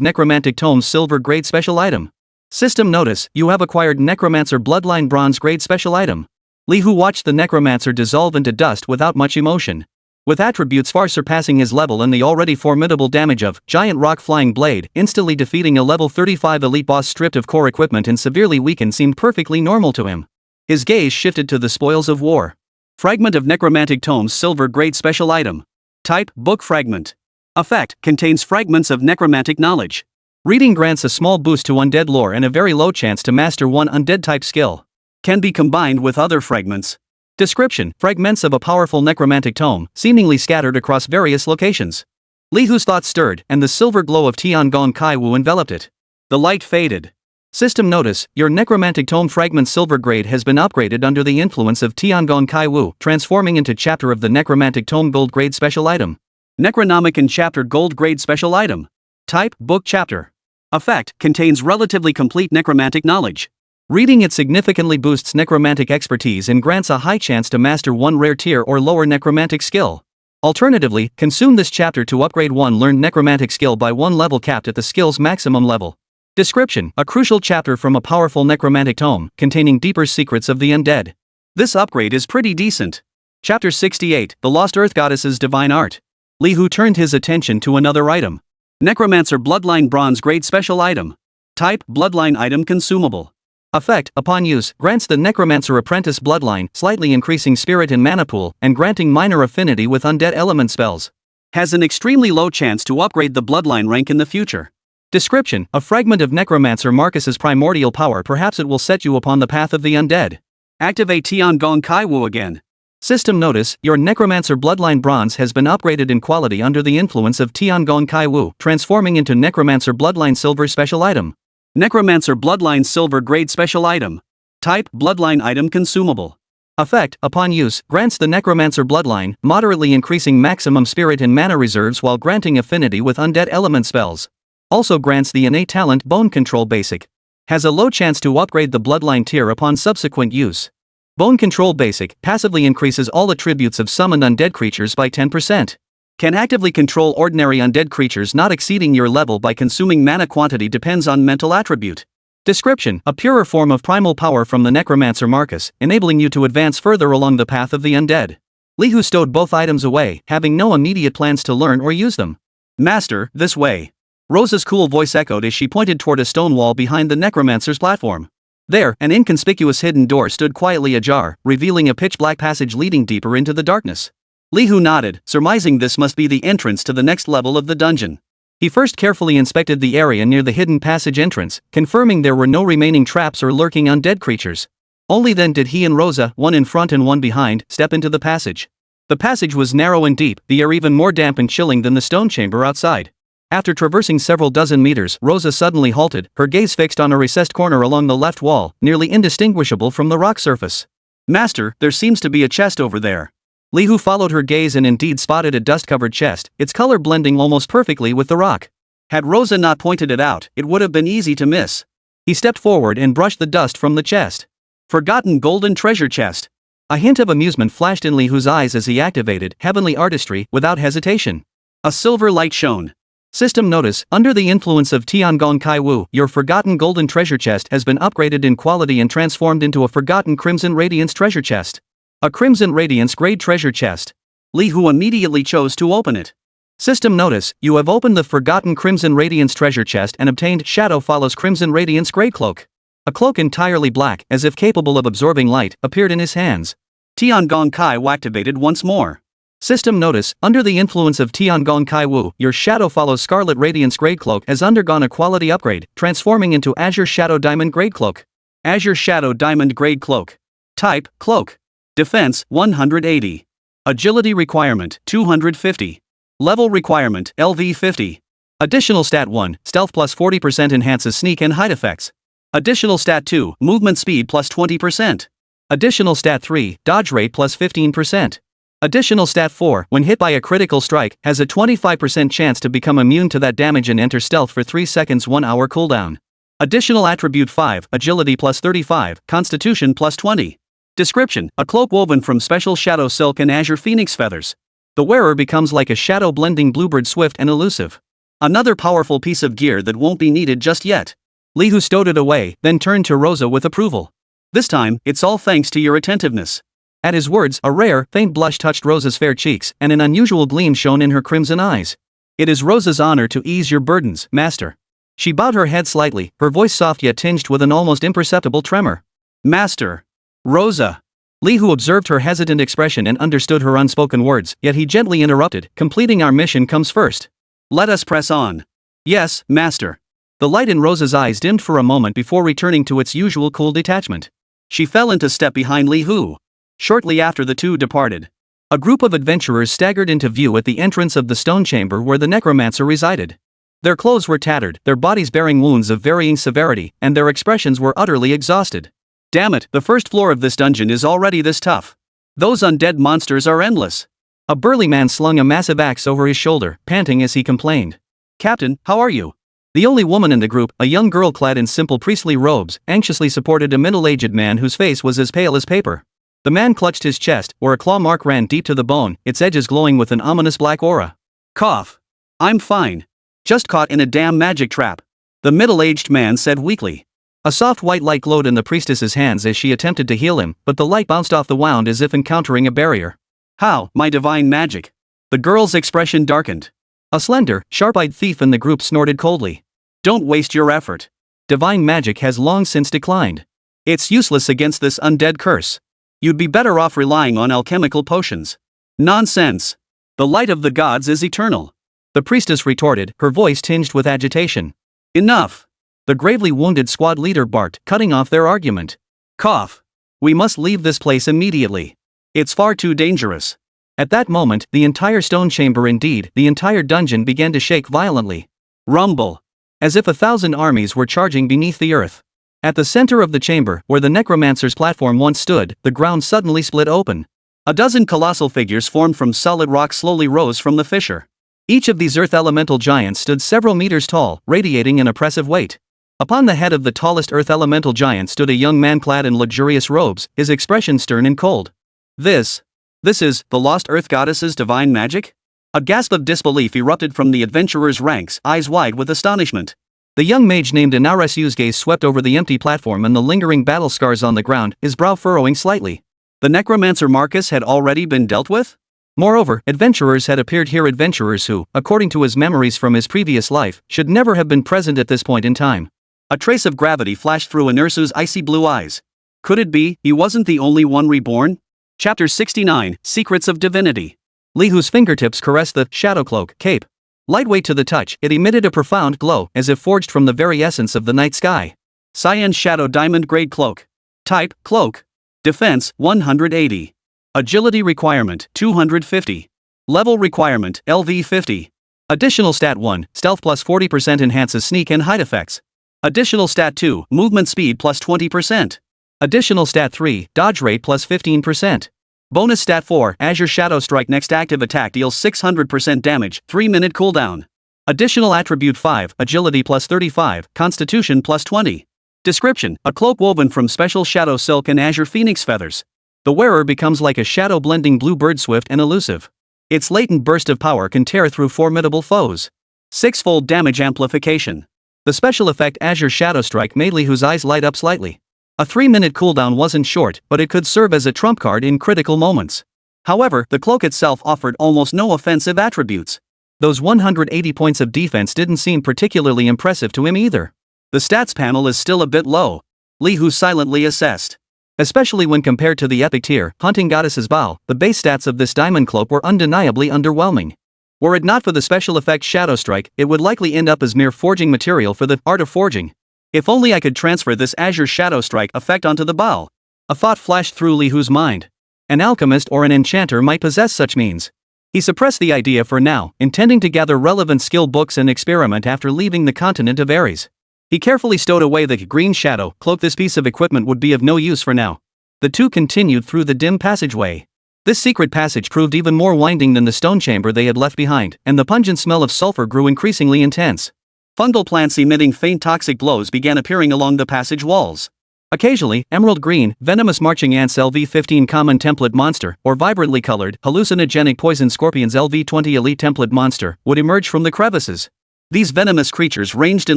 Necromantic Tomes Silver Grade Special Item. System notice, you have acquired Necromancer Bloodline Bronze Grade Special Item. Li Hu watched the Necromancer dissolve into dust without much emotion. With attributes far surpassing his level and the already formidable damage of Giant Rock Flying Blade, instantly defeating a level 35 elite boss stripped of core equipment and severely weakened seemed perfectly normal to him. His gaze shifted to the spoils of war. Fragment of Necromantic Tomes Silver Grade Special Item. Type, Book Fragment. Effect, contains fragments of necromantic knowledge. Reading grants a small boost to undead lore and a very low chance to master one undead type skill. Can be combined with other fragments. Description, fragments of a powerful necromantic tome, seemingly scattered across various locations. Li Hu's thoughts stirred, and the silver glow of Tiangong Kai Wu enveloped it. The light faded. System notice, your necromantic tome fragment silver grade has been upgraded under the influence of Tiangong Kai Wu, transforming into chapter of the necromantic tome gold grade special item. Necronomicon chapter gold grade special item. Type, book chapter. Effect, contains relatively complete necromantic knowledge. Reading it significantly boosts necromantic expertise and grants a high chance to master one rare tier or lower necromantic skill. Alternatively, consume this chapter to upgrade one learned necromantic skill by one level capped at the skill's maximum level. Description, a crucial chapter from a powerful necromantic tome, containing deeper secrets of the undead. This upgrade is pretty decent. Chapter 68, The Lost Earth Goddess's Divine Art. Li Hu turned his attention to another item. Necromancer Bloodline Bronze Grade Special Item. Type, Bloodline Item Consumable. Effect, upon use, grants the Necromancer Apprentice Bloodline, slightly increasing spirit and mana pool, and granting minor affinity with undead element spells. Has an extremely low chance to upgrade the Bloodline rank in the future. Description, a fragment of Necromancer Marcus's primordial power, perhaps it will set you upon the path of the undead. Activate Tiangong Kai Wu again. System notice, your Necromancer Bloodline Bronze has been upgraded in quality under the influence of Tiangong Kai Wu, transforming into Necromancer Bloodline Silver Special Item. Necromancer Bloodline Silver Grade Special Item. Type, Bloodline Item Consumable. Effect, upon use, grants the Necromancer Bloodline, moderately increasing maximum spirit and mana reserves while granting affinity with undead element spells. Also grants the innate talent Bone Control Basic. Has a low chance to upgrade the Bloodline tier upon subsequent use. Bone Control Basic passively increases all attributes of summoned undead creatures by 10%. Can actively control ordinary undead creatures not exceeding your level by consuming mana. Quantity depends on mental attribute. Description: a purer form of primal power from the necromancer Marcus, enabling you to advance further along the path of the undead. Lihu stowed both items away, having no immediate plans to learn or use them. Master, this way. Rosa's cool voice echoed as she pointed toward a stone wall behind the necromancer's platform. There, an inconspicuous hidden door stood quietly ajar, revealing a pitch-black passage leading deeper into the darkness. Lihu nodded, surmising this must be the entrance to the next level of the dungeon. He first carefully inspected the area near the hidden passage entrance, confirming there were no remaining traps or lurking undead creatures. Only then did he and Rosa, one in front and one behind, step into the passage. The passage was narrow and deep, the air even more damp and chilling than the stone chamber outside. After traversing several dozen meters, Rosa suddenly halted, her gaze fixed on a recessed corner along the left wall, nearly indistinguishable from the rock surface. Master, there seems to be a chest over there. Lihu followed her gaze and indeed spotted a dust-covered chest, its color blending almost perfectly with the rock. Had Rosa not pointed it out, it would have been easy to miss. He stepped forward and brushed the dust from the chest. Forgotten golden treasure chest. A hint of amusement flashed in Lihu's eyes as he activated heavenly artistry without hesitation. A silver light shone. System notice: under the influence of Tiangong Kai Wu, your forgotten golden treasure chest has been upgraded in quality and transformed into a forgotten crimson radiance treasure chest. A crimson radiance grade treasure chest. Lihu immediately chose to open it. System notice: you have opened the forgotten crimson radiance treasure chest and obtained Shadow Follows Crimson Radiance grade cloak. A cloak entirely black, as if capable of absorbing light, appeared in his hands. Tiangong Kai Wu activated once more. System notice: under the influence of Tiangong Kai Wu, your Shadow Follows Scarlet Radiance grade cloak has undergone a quality upgrade, transforming into Azure Shadow Diamond grade cloak. Azure Shadow Diamond grade cloak. Type: cloak. Defense: 180. Agility requirement: 250. Level requirement: LV 50. Additional stat 1, stealth plus 40% enhances sneak and hide effects. Additional stat 2, movement speed plus 20%. Additional stat 3, dodge rate plus 15%. Additional stat 4, when hit by a critical strike, has a 25% chance to become immune to that damage and enter stealth for 3 seconds 1 hour cooldown. Additional attribute 5, agility plus 35, constitution plus 20. Description: a cloak woven from special shadow silk and azure phoenix feathers. The wearer becomes like a shadow blending bluebird, swift and elusive. Another powerful piece of gear that won't be needed just yet. Lihu stowed it away, then turned to Rosa with approval. This time, it's all thanks to your attentiveness. At his words, a rare, faint blush touched Rosa's fair cheeks, and an unusual gleam shone in her crimson eyes. It is Rosa's honor to ease your burdens, master. She bowed her head slightly, her voice soft yet tinged with an almost imperceptible tremor. Master. Rosa. Lihu observed her hesitant expression and understood her unspoken words, yet he gently interrupted: completing our mission comes first. Let us press on. Yes, master. The light in Rosa's eyes dimmed for a moment before returning to its usual cool detachment. She fell into step behind Lihu. Shortly after the two departed, a group of adventurers staggered into view at the entrance of the stone chamber where the necromancer resided. Their clothes were tattered, their bodies bearing wounds of varying severity, and their expressions were utterly exhausted. Damn it, the first floor of this dungeon is already this tough. Those undead monsters are endless. A burly man slung a massive axe over his shoulder, panting as he complained. Captain, how are you? The only woman in the group, a young girl clad in simple priestly robes, anxiously supported a middle-aged man whose face was as pale as paper. The man clutched his chest, where a claw mark ran deep to the bone, its edges glowing with an ominous black aura. Cough. I'm fine. Just caught in a damn magic trap. The middle-aged man said weakly. A soft white light glowed in the priestess's hands as she attempted to heal him, but the light bounced off the wound as if encountering a barrier. How, my divine magic? The girl's expression darkened. A slender, sharp-eyed thief in the group snorted coldly. Don't waste your effort. Divine magic has long since declined. It's useless against this undead curse. You'd be better off relying on alchemical potions. Nonsense. The light of the gods is eternal. The priestess retorted, her voice tinged with agitation. Enough. The gravely wounded squad leader barked, cutting off their argument. Cough. We must leave this place immediately. It's far too dangerous. At that moment, the entire stone chamber, indeed, the entire dungeon, began to shake violently. Rumble. As if 1,000 armies were charging beneath the earth. At the center of the chamber, where the necromancer's platform once stood, the ground suddenly split open. A dozen colossal figures formed from solid rock slowly rose from the fissure. Each of these earth elemental giants stood several meters tall, radiating an oppressive weight. Upon the head of the tallest earth elemental giant stood a young man clad in luxurious robes, his expression stern and cold. This is the lost earth goddess's divine magic? A gasp of disbelief erupted from the adventurer's ranks, eyes wide with astonishment. The young mage named Enrage's gaze swept over the empty platform and the lingering battle scars on the ground, his brow furrowing slightly. The necromancer Marcus had already been dealt with? Moreover, adventurers had appeared here, adventurers who, according to his memories from his previous life, should never have been present at this point in time. A trace of gravity flashed through Inursu's icy blue eyes. Could it be he wasn't the only one reborn? Chapter 69, Secrets of Divinity. Li Hu's fingertips caressed the shadow cloak cape. Lightweight to the touch, it emitted a profound glow, as if forged from the very essence of the night sky. Cyan Shadow Diamond Grade Cloak. Type, Cloak. Defense, 180. Agility requirement, 250. Level requirement, LV 50. Additional stat 1, Stealth plus 40% enhances sneak and hide effects. Additional stat 2, Movement speed plus 20%. Additional stat 3, Dodge rate plus 15%. Bonus stat 4, Azure Shadow Strike next active attack deals 600% damage, 3-minute cooldown. Additional attribute 5, Agility plus 35, Constitution plus 20. Description, a cloak woven from special shadow silk and azure phoenix feathers. The wearer becomes like a shadow blending blue bird, swift and elusive. Its latent burst of power can tear through formidable foes. 6-fold damage amplification. The special effect Azure Shadow Strike made Li Hu's eyes light up slightly. A 3-minute cooldown wasn't short, but it could serve as a trump card in critical moments. However, the cloak itself offered almost no offensive attributes. Those 180 points of defense didn't seem particularly impressive to him either. The stats panel is still a bit low, Li Hu silently assessed. Especially when compared to the epic tier, Hunting Goddess's Bow, the base stats of this diamond cloak were undeniably underwhelming. Were it not for the special effect Shadow Strike, it would likely end up as mere forging material for the art of forging. If only I could transfer this Azure Shadow Strike effect onto the bow. A thought flashed through Li Hu's mind. An alchemist or an enchanter might possess such means. He suppressed the idea for now, intending to gather relevant skill books and experiment after leaving the continent of Ares. He carefully stowed away the green shadow cloak. This piece of equipment would be of no use for now. The two continued through the dim passageway. This secret passage proved even more winding than the stone chamber they had left behind, and the pungent smell of sulfur grew increasingly intense. Fungal plants emitting faint toxic glows began appearing along the passage walls. Occasionally, emerald green, venomous marching ants LV-15 common template monster, or vibrantly colored, hallucinogenic poison scorpions LV-20 elite template monster, would emerge from the crevices. These venomous creatures ranged in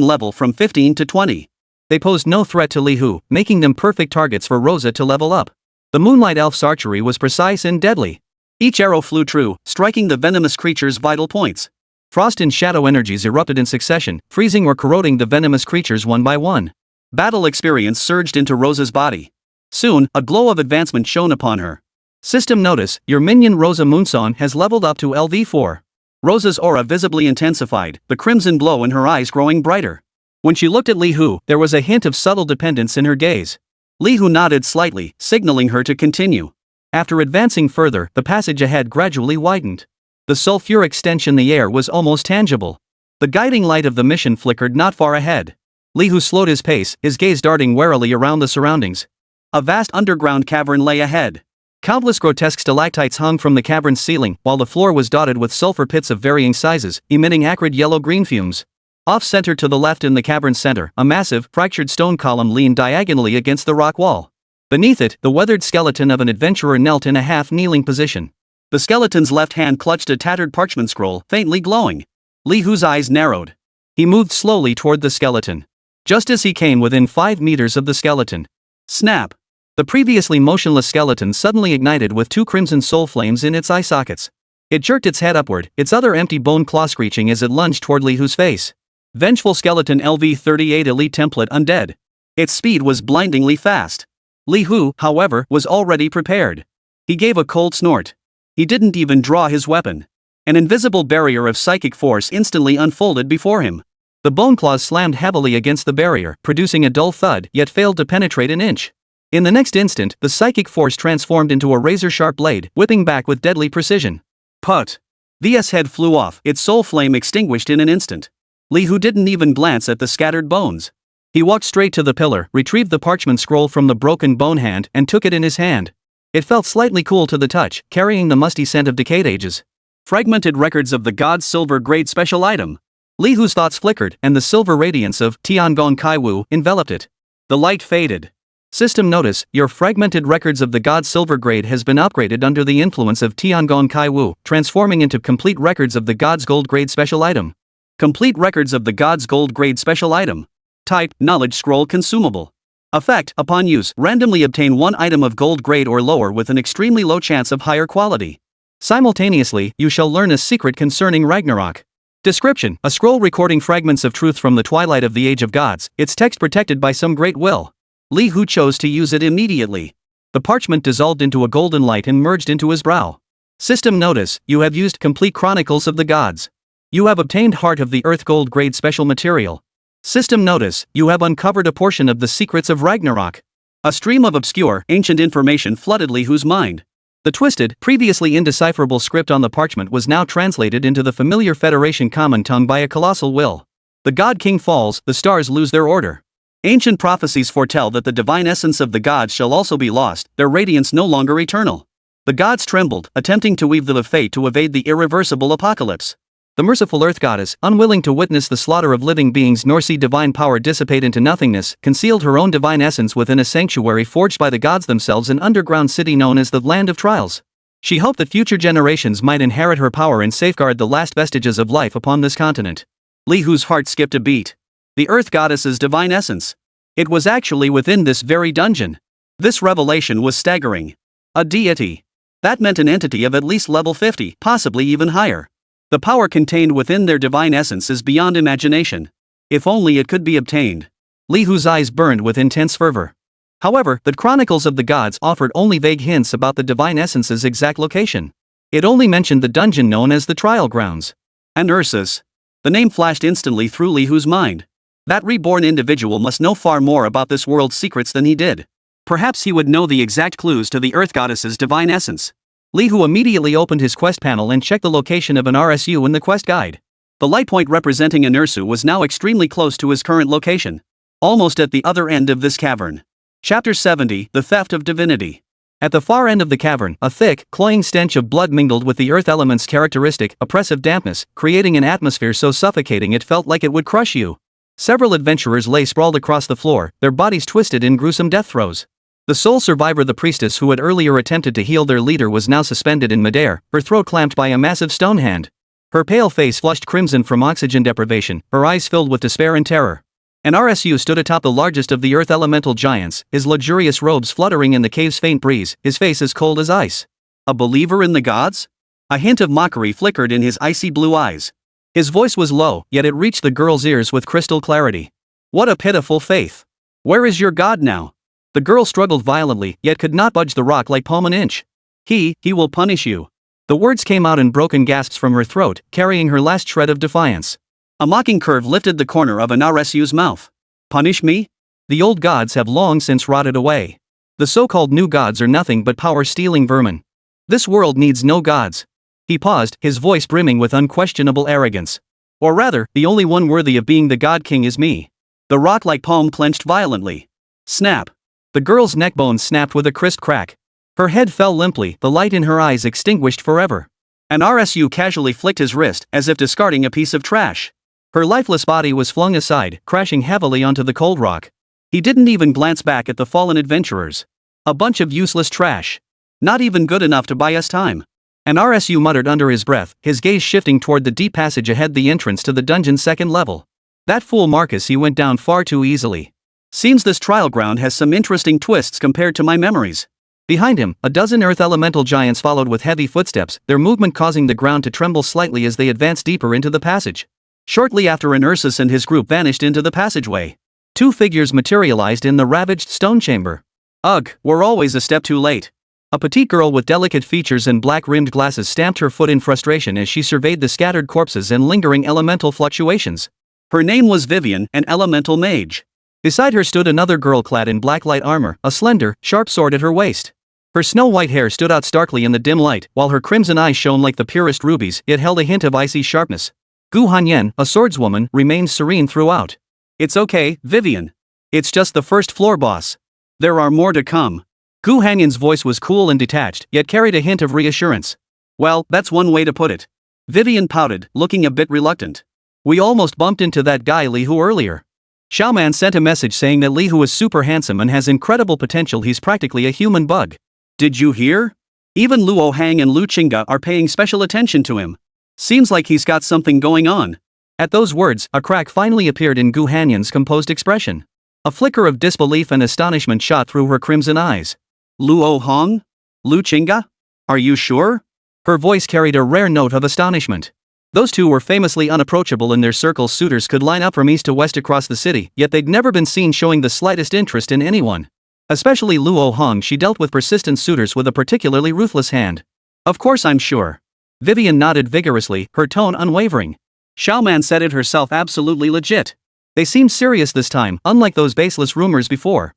level from 15 to 20. They posed no threat to Li Hu, making them perfect targets for Rosa to level up. The Moonlight Elf's archery was precise and deadly. Each arrow flew true, striking the venomous creature's vital points. Frost and shadow energies erupted in succession, freezing or corroding the venomous creatures one by one. Battle experience surged into Rosa's body. Soon, a glow of advancement shone upon her. System notice, your minion Rosa Moonson has leveled up to LV4. Rosa's aura visibly intensified, the crimson glow in her eyes growing brighter. When she looked at Li Hu, there was a hint of subtle dependence in her gaze. Li Hu nodded slightly, signaling her to continue. After advancing further, the passage ahead gradually widened. The sulfuric stench in the air was almost tangible. The guiding light of the mission flickered not far ahead. Li Hu slowed his pace, his gaze darting warily around the surroundings. A vast underground cavern lay ahead. Countless grotesque stalactites hung from the cavern's ceiling, while the floor was dotted with sulfur pits of varying sizes, emitting acrid yellow-green fumes. Off-center to the left in the cavern's center, a massive, fractured stone column leaned diagonally against the rock wall. Beneath it, the weathered skeleton of an adventurer knelt in a half-kneeling position. The skeleton's left hand clutched a tattered parchment scroll, faintly glowing. Li Hu's eyes narrowed. He moved slowly toward the skeleton. Just as he came within 5 meters of the skeleton. Snap! The previously motionless skeleton suddenly ignited with 2 crimson soul flames in its eye sockets. It jerked its head upward, its other empty bone claw screeching as it lunged toward Li Hu's face. Vengeful skeleton LV-38 elite template undead. Its speed was blindingly fast. Li Hu, however, was already prepared. He gave a cold snort. He didn't even draw his weapon. An invisible barrier of psychic force instantly unfolded before him. The bone claws slammed heavily against the barrier, producing a dull thud, yet failed to penetrate an inch. In the next instant, the psychic force transformed into a razor-sharp blade, whipping back with deadly precision. Put! Via's head flew off, its soul flame extinguished in an instant. Li Hu didn't even glance at the scattered bones. He walked straight to the pillar, retrieved the parchment scroll from the broken bone hand, and took it in his hand. It felt slightly cool to the touch, carrying the musty scent of decayed ages. Fragmented records of the god's silver grade special item. Li Hu's thoughts flickered, and the silver radiance of Tiangong Kaiwu enveloped it. The light faded. System notice, your fragmented records of the God's Silver grade has been upgraded under the influence of Tiangong Kai Wu, transforming into complete records of the God's Gold grade special item. Complete records of the God's Gold grade special item. Type, Knowledge Scroll consumable. Effect, upon use, randomly obtain one item of gold grade or lower with an extremely low chance of higher quality. Simultaneously, you shall learn a secret concerning Ragnarok. Description, a scroll recording fragments of truth from the twilight of the Age of Gods, its text protected by some great will. Li Hu chose to use it immediately. The parchment dissolved into a golden light and merged into his brow. System notice, you have used complete Chronicles of the Gods. You have obtained Heart of the Earth Gold grade special material. System notice, you have uncovered a portion of the secrets of Ragnarok. A stream of obscure, ancient information flooded Li Hu's mind. The twisted, previously indecipherable script on the parchment was now translated into the familiar Federation common tongue by a colossal will. The God King falls, the stars lose their order. Ancient prophecies foretell that the divine essence of the gods shall also be lost, their radiance no longer eternal. The gods trembled, attempting to weave the fate to evade the irreversible apocalypse. The merciful Earth Goddess, unwilling to witness the slaughter of living beings nor see divine power dissipate into nothingness, concealed her own divine essence within a sanctuary forged by the gods themselves, an underground city known as the Land of Trials. She hoped that future generations might inherit her power and safeguard the last vestiges of life upon this continent. Li Hu's heart skipped a beat. The Earth Goddess's divine essence. It was actually within this very dungeon. This revelation was staggering. A deity. That meant an entity of at least level 50, possibly even higher. The power contained within their divine essence is beyond imagination. If only it could be obtained. Li Hu's eyes burned with intense fervor. However, the Chronicles of the Gods offered only vague hints about the divine essence's exact location. It only mentioned the dungeon known as the Trial Grounds. And Ursus. The name flashed instantly through Li Hu's mind. That reborn individual must know far more about this world's secrets than he did. Perhaps he would know the exact clues to the Earth Goddess's divine essence. Li Hu immediately opened his quest panel and checked the location of an RSU in the quest guide. The light point representing an Ursu was now extremely close to his current location. Almost at the other end of this cavern. Chapter 70, The Theft of Divinity. At the far end of the cavern, a thick, cloying stench of blood mingled with the earth element's characteristic, oppressive dampness, creating an atmosphere so suffocating it felt like it would crush you. Several adventurers lay sprawled across the floor, their bodies twisted in gruesome death throes. The sole survivor, the priestess who had earlier attempted to heal their leader, was now suspended in midair, her throat clamped by a massive stone hand. Her pale face flushed crimson from oxygen deprivation, her eyes filled with despair and terror. An RSU stood atop the largest of the earth elemental giants, his luxurious robes fluttering in the cave's faint breeze, his face as cold as ice. A believer in the gods? A hint of mockery flickered in his icy blue eyes. His voice was low, yet it reached the girl's ears with crystal clarity. What a pitiful faith. Where is your god now? The girl struggled violently, yet could not budge the rock like palm an inch. He will punish you. The words came out in broken gasps from her throat, carrying her last shred of defiance. A mocking curve lifted the corner of an RSU's mouth. Punish me? The old gods have long since rotted away. The so-called new gods are nothing but power-stealing vermin. This world needs no gods. He paused, his voice brimming with unquestionable arrogance. Or rather, the only one worthy of being the God King is me. The rock-like palm clenched violently. Snap. The girl's neck bones snapped with a crisp crack. Her head fell limply, the light in her eyes extinguished forever. An RSU casually flicked his wrist, as if discarding a piece of trash. Her lifeless body was flung aside, crashing heavily onto the cold rock. He didn't even glance back at the fallen adventurers. A bunch of useless trash. Not even good enough to buy us time. An RSU muttered under his breath, his gaze shifting toward the deep passage ahead, the entrance to the dungeon's second level. That fool Marcus, he went down far too easily. Seems this trial ground has some interesting twists compared to my memories. Behind him, a dozen earth elemental giants followed with heavy footsteps, their movement causing the ground to tremble slightly as they advanced deeper into the passage. Shortly after, an Ursus and his group vanished into the passageway. Two figures materialized in the ravaged stone chamber. Ugh, we're always a step too late. A petite girl with delicate features and black-rimmed glasses stamped her foot in frustration as she surveyed the scattered corpses and lingering elemental fluctuations. Her name was Vivian, an elemental mage. Beside her stood another girl clad in black light armor, a slender, sharp sword at her waist. Her snow-white hair stood out starkly in the dim light, while her crimson eyes shone like the purest rubies, yet held a hint of icy sharpness. Gu Hanyen, a swordswoman, remained serene throughout. It's okay, Vivian. It's just the first floor boss. There are more to come. Gu Hanyen's voice was cool and detached, yet carried a hint of reassurance. Well, that's one way to put it. Vivian pouted, looking a bit reluctant. We almost bumped into that guy Li Hu earlier. Xiaoman sent a message saying that Li Hu is super handsome and has incredible potential. He's practically a human bug. Did you hear? Even Luo Hang and Lu Qingge are paying special attention to him. Seems like he's got something going on. At those words, a crack finally appeared in Gu Hanyan's composed expression. A flicker of disbelief and astonishment shot through her crimson eyes. Luo Hong? Lu Qingge? Are you sure? Her voice carried a rare note of astonishment. Those two were famously unapproachable in their circles. Suitors could line up from east to west across the city, yet they'd never been seen showing the slightest interest in anyone. Especially Luo Hong. She dealt with persistent suitors with a particularly ruthless hand. Of course I'm sure. Vivian nodded vigorously, her tone unwavering. Xiaoman said it herself, absolutely legit. They seemed serious this time, unlike those baseless rumors before.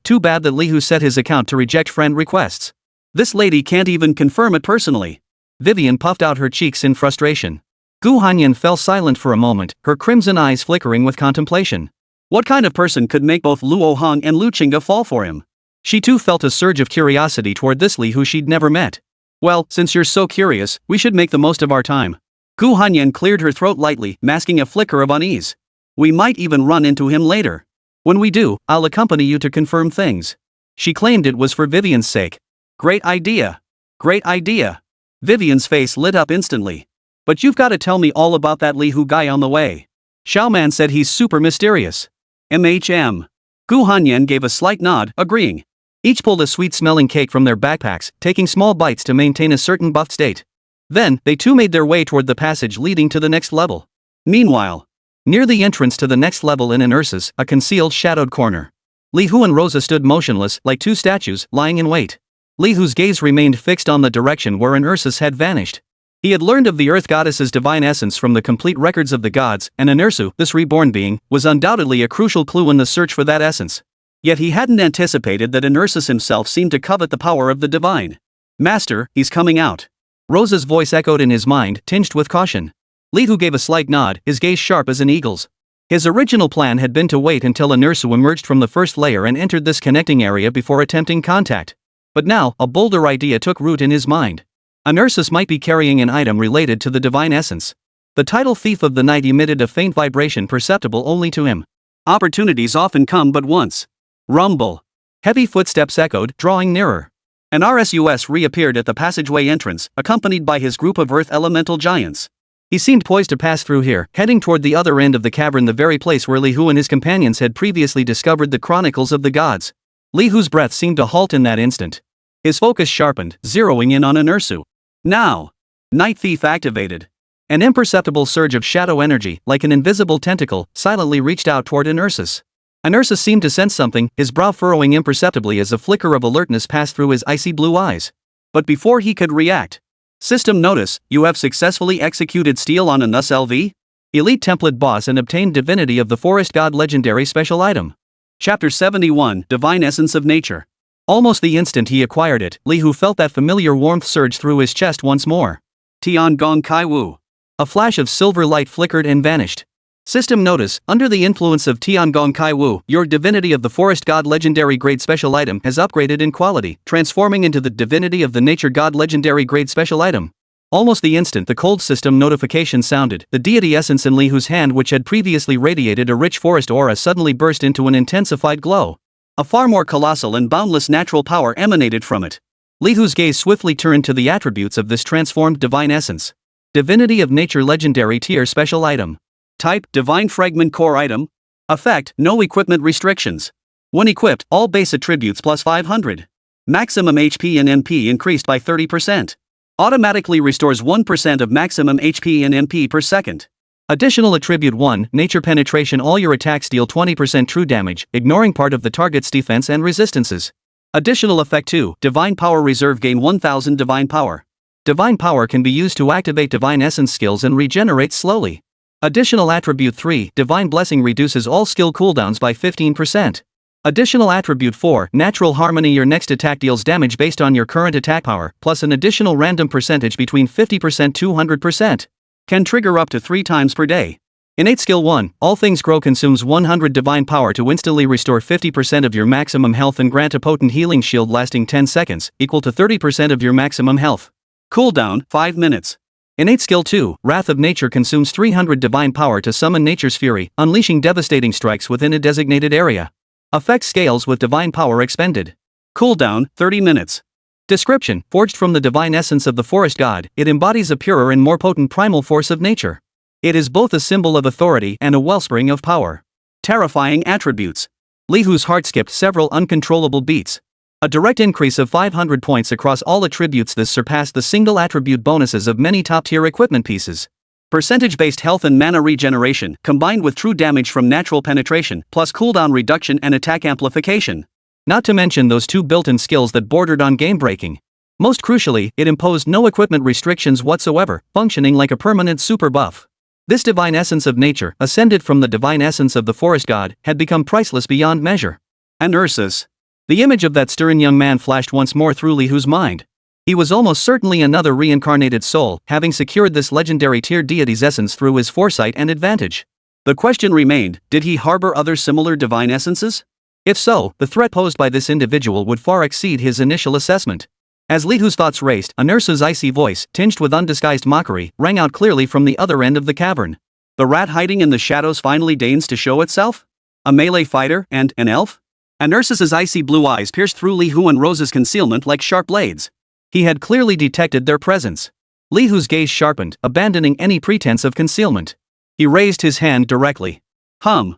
Too bad that Li Hu set his account to reject friend requests. This lady can't even confirm it personally. Vivian puffed out her cheeks in frustration. Gu Hanyan fell silent for a moment, her crimson eyes flickering with contemplation. What kind of person could make both Luo Hong and Lu Qingge fall for him? She too felt a surge of curiosity toward this Li who she'd never met. Well, since you're so curious, we should make the most of our time. Gu Hanyan cleared her throat lightly, masking a flicker of unease. We might even run into him later. When we do, I'll accompany you to confirm things. She claimed it was for Vivian's sake. Great idea. Great idea. Vivian's face lit up instantly. But you've got to tell me all about that Li Hu guy on the way. Xiaoman said he's super mysterious. Gu Hanyan gave a slight nod, agreeing. Each pulled a sweet-smelling cake from their backpacks, taking small bites to maintain a certain buffed state. Then, they too made their way toward the passage leading to the next level. Meanwhile, near the entrance to the next level in an Ursus, a concealed shadowed corner. Li Hu and Rosa stood motionless, like two statues, lying in wait. Li Hu's gaze remained fixed on the direction where an Ursus had vanished. He had learned of the Earth Goddess's divine essence from the complete records of the gods, and an Ursu, this reborn being, was undoubtedly a crucial clue in the search for that essence. Yet he hadn't anticipated that an Ursus himself seemed to covet the power of the divine. Master, he's coming out. Rosa's voice echoed in his mind, tinged with caution. Li Hu gave a slight nod, his gaze sharp as an eagle's. His original plan had been to wait until an Ursu emerged from the first layer and entered this connecting area before attempting contact. But now, a bolder idea took root in his mind. An Ursus might be carrying an item related to the divine essence. The title Thief of the Night emitted a faint vibration perceptible only to him. Opportunities often come but once. Rumble. Heavy footsteps echoed, drawing nearer. An RSUS reappeared at the passageway entrance, accompanied by his group of earth elemental giants. He seemed poised to pass through here, heading toward the other end of the cavern, the very place where Li Hu and his companions had previously discovered the chronicles of the gods. Li Hu's breath seemed to halt in that instant. His focus sharpened, zeroing in on an Ursu. Now. Night Thief activated. An imperceptible surge of shadow energy, like an invisible tentacle, silently reached out toward an Ursus. An Ursus seemed to sense something, his brow furrowing imperceptibly as a flicker of alertness passed through his icy blue eyes. But before he could react. System notice, you have successfully executed Steal on an Thus LV? Elite Template Boss and obtained Divinity of the Forest God Legendary Special Item. Chapter 71, Divine Essence of Nature. Almost the instant he acquired it, Li Hu felt that familiar warmth surge through his chest once more. Tiangong Kai Wu. A flash of silver light flickered and vanished. System notice, under the influence of Tiangong Kai Wu, your Divinity of the Forest God Legendary Grade Special Item has upgraded in quality, transforming into the Divinity of the Nature God Legendary Grade Special Item. Almost the instant the cold system notification sounded, the deity essence in Li Hu's hand, which had previously radiated a rich forest aura, suddenly burst into an intensified glow. A far more colossal and boundless natural power emanated from it. Li Hu's gaze swiftly turned to the attributes of this transformed divine essence. Divinity of Nature Legendary Tier Special Item. Type, Divine Fragment Core Item. Effect, no equipment restrictions. When equipped, all base attributes plus 500. Maximum HP and MP increased by 30%. Automatically restores 1% of maximum HP and MP per second. Additional Attribute 1, Nature Penetration. All your attacks deal 20% true damage, ignoring part of the target's defense and resistances. Additional Effect 2, Divine Power Reserve. Gain 1000 Divine Power. Divine Power can be used to activate Divine Essence skills and regenerates slowly. Additional Attribute 3, Divine Blessing. Reduces all skill cooldowns by 15%. Additional Attribute 4, Natural Harmony. Your next attack deals damage based on your current attack power, plus an additional random percentage between 50% to 200%. Can trigger up to 3 times per day. Innate Skill 1, All Things Grow. Consumes 100 Divine Power to instantly restore 50% of your maximum health and grant a potent healing shield lasting 10 seconds, equal to 30% of your maximum health. Cooldown, 5 minutes. Innate skill 2, Wrath of Nature consumes 300 divine power to summon nature's fury, unleashing devastating strikes within a designated area. Effect scales with divine power expended. Cooldown, 30 minutes. Description: forged from the divine essence of the forest god, it embodies a purer and more potent primal force of nature. It is both a symbol of authority and a wellspring of power. Terrifying attributes. Li Hu's heart skipped several uncontrollable beats. A direct increase of 500 points across all attributes. This surpassed the single attribute bonuses of many top-tier equipment pieces. Percentage-based health and mana regeneration, combined with true damage from natural penetration, plus cooldown reduction and attack amplification. Not to mention those two built-in skills that bordered on game-breaking. Most crucially, it imposed no equipment restrictions whatsoever, functioning like a permanent super buff. This divine essence of nature, ascended from the divine essence of the forest god, had become priceless beyond measure. And Ursus. The image of that stern young man flashed once more through Li Hu's mind. He was almost certainly another reincarnated soul, having secured this legendary tier deity's essence through his foresight and advantage. The question remained, did he harbor other similar divine essences? If so, the threat posed by this individual would far exceed his initial assessment. As Li Hu's thoughts raced, a nurse's icy voice, tinged with undisguised mockery, rang out clearly from the other end of the cavern. The rat hiding in the shadows finally deigns to show itself? A melee fighter, and an elf? And Ursus's icy blue eyes pierced through Li Hu and Rose's concealment like sharp blades. He had clearly detected their presence. Li Hu's gaze sharpened, abandoning any pretense of concealment. He raised his hand directly. A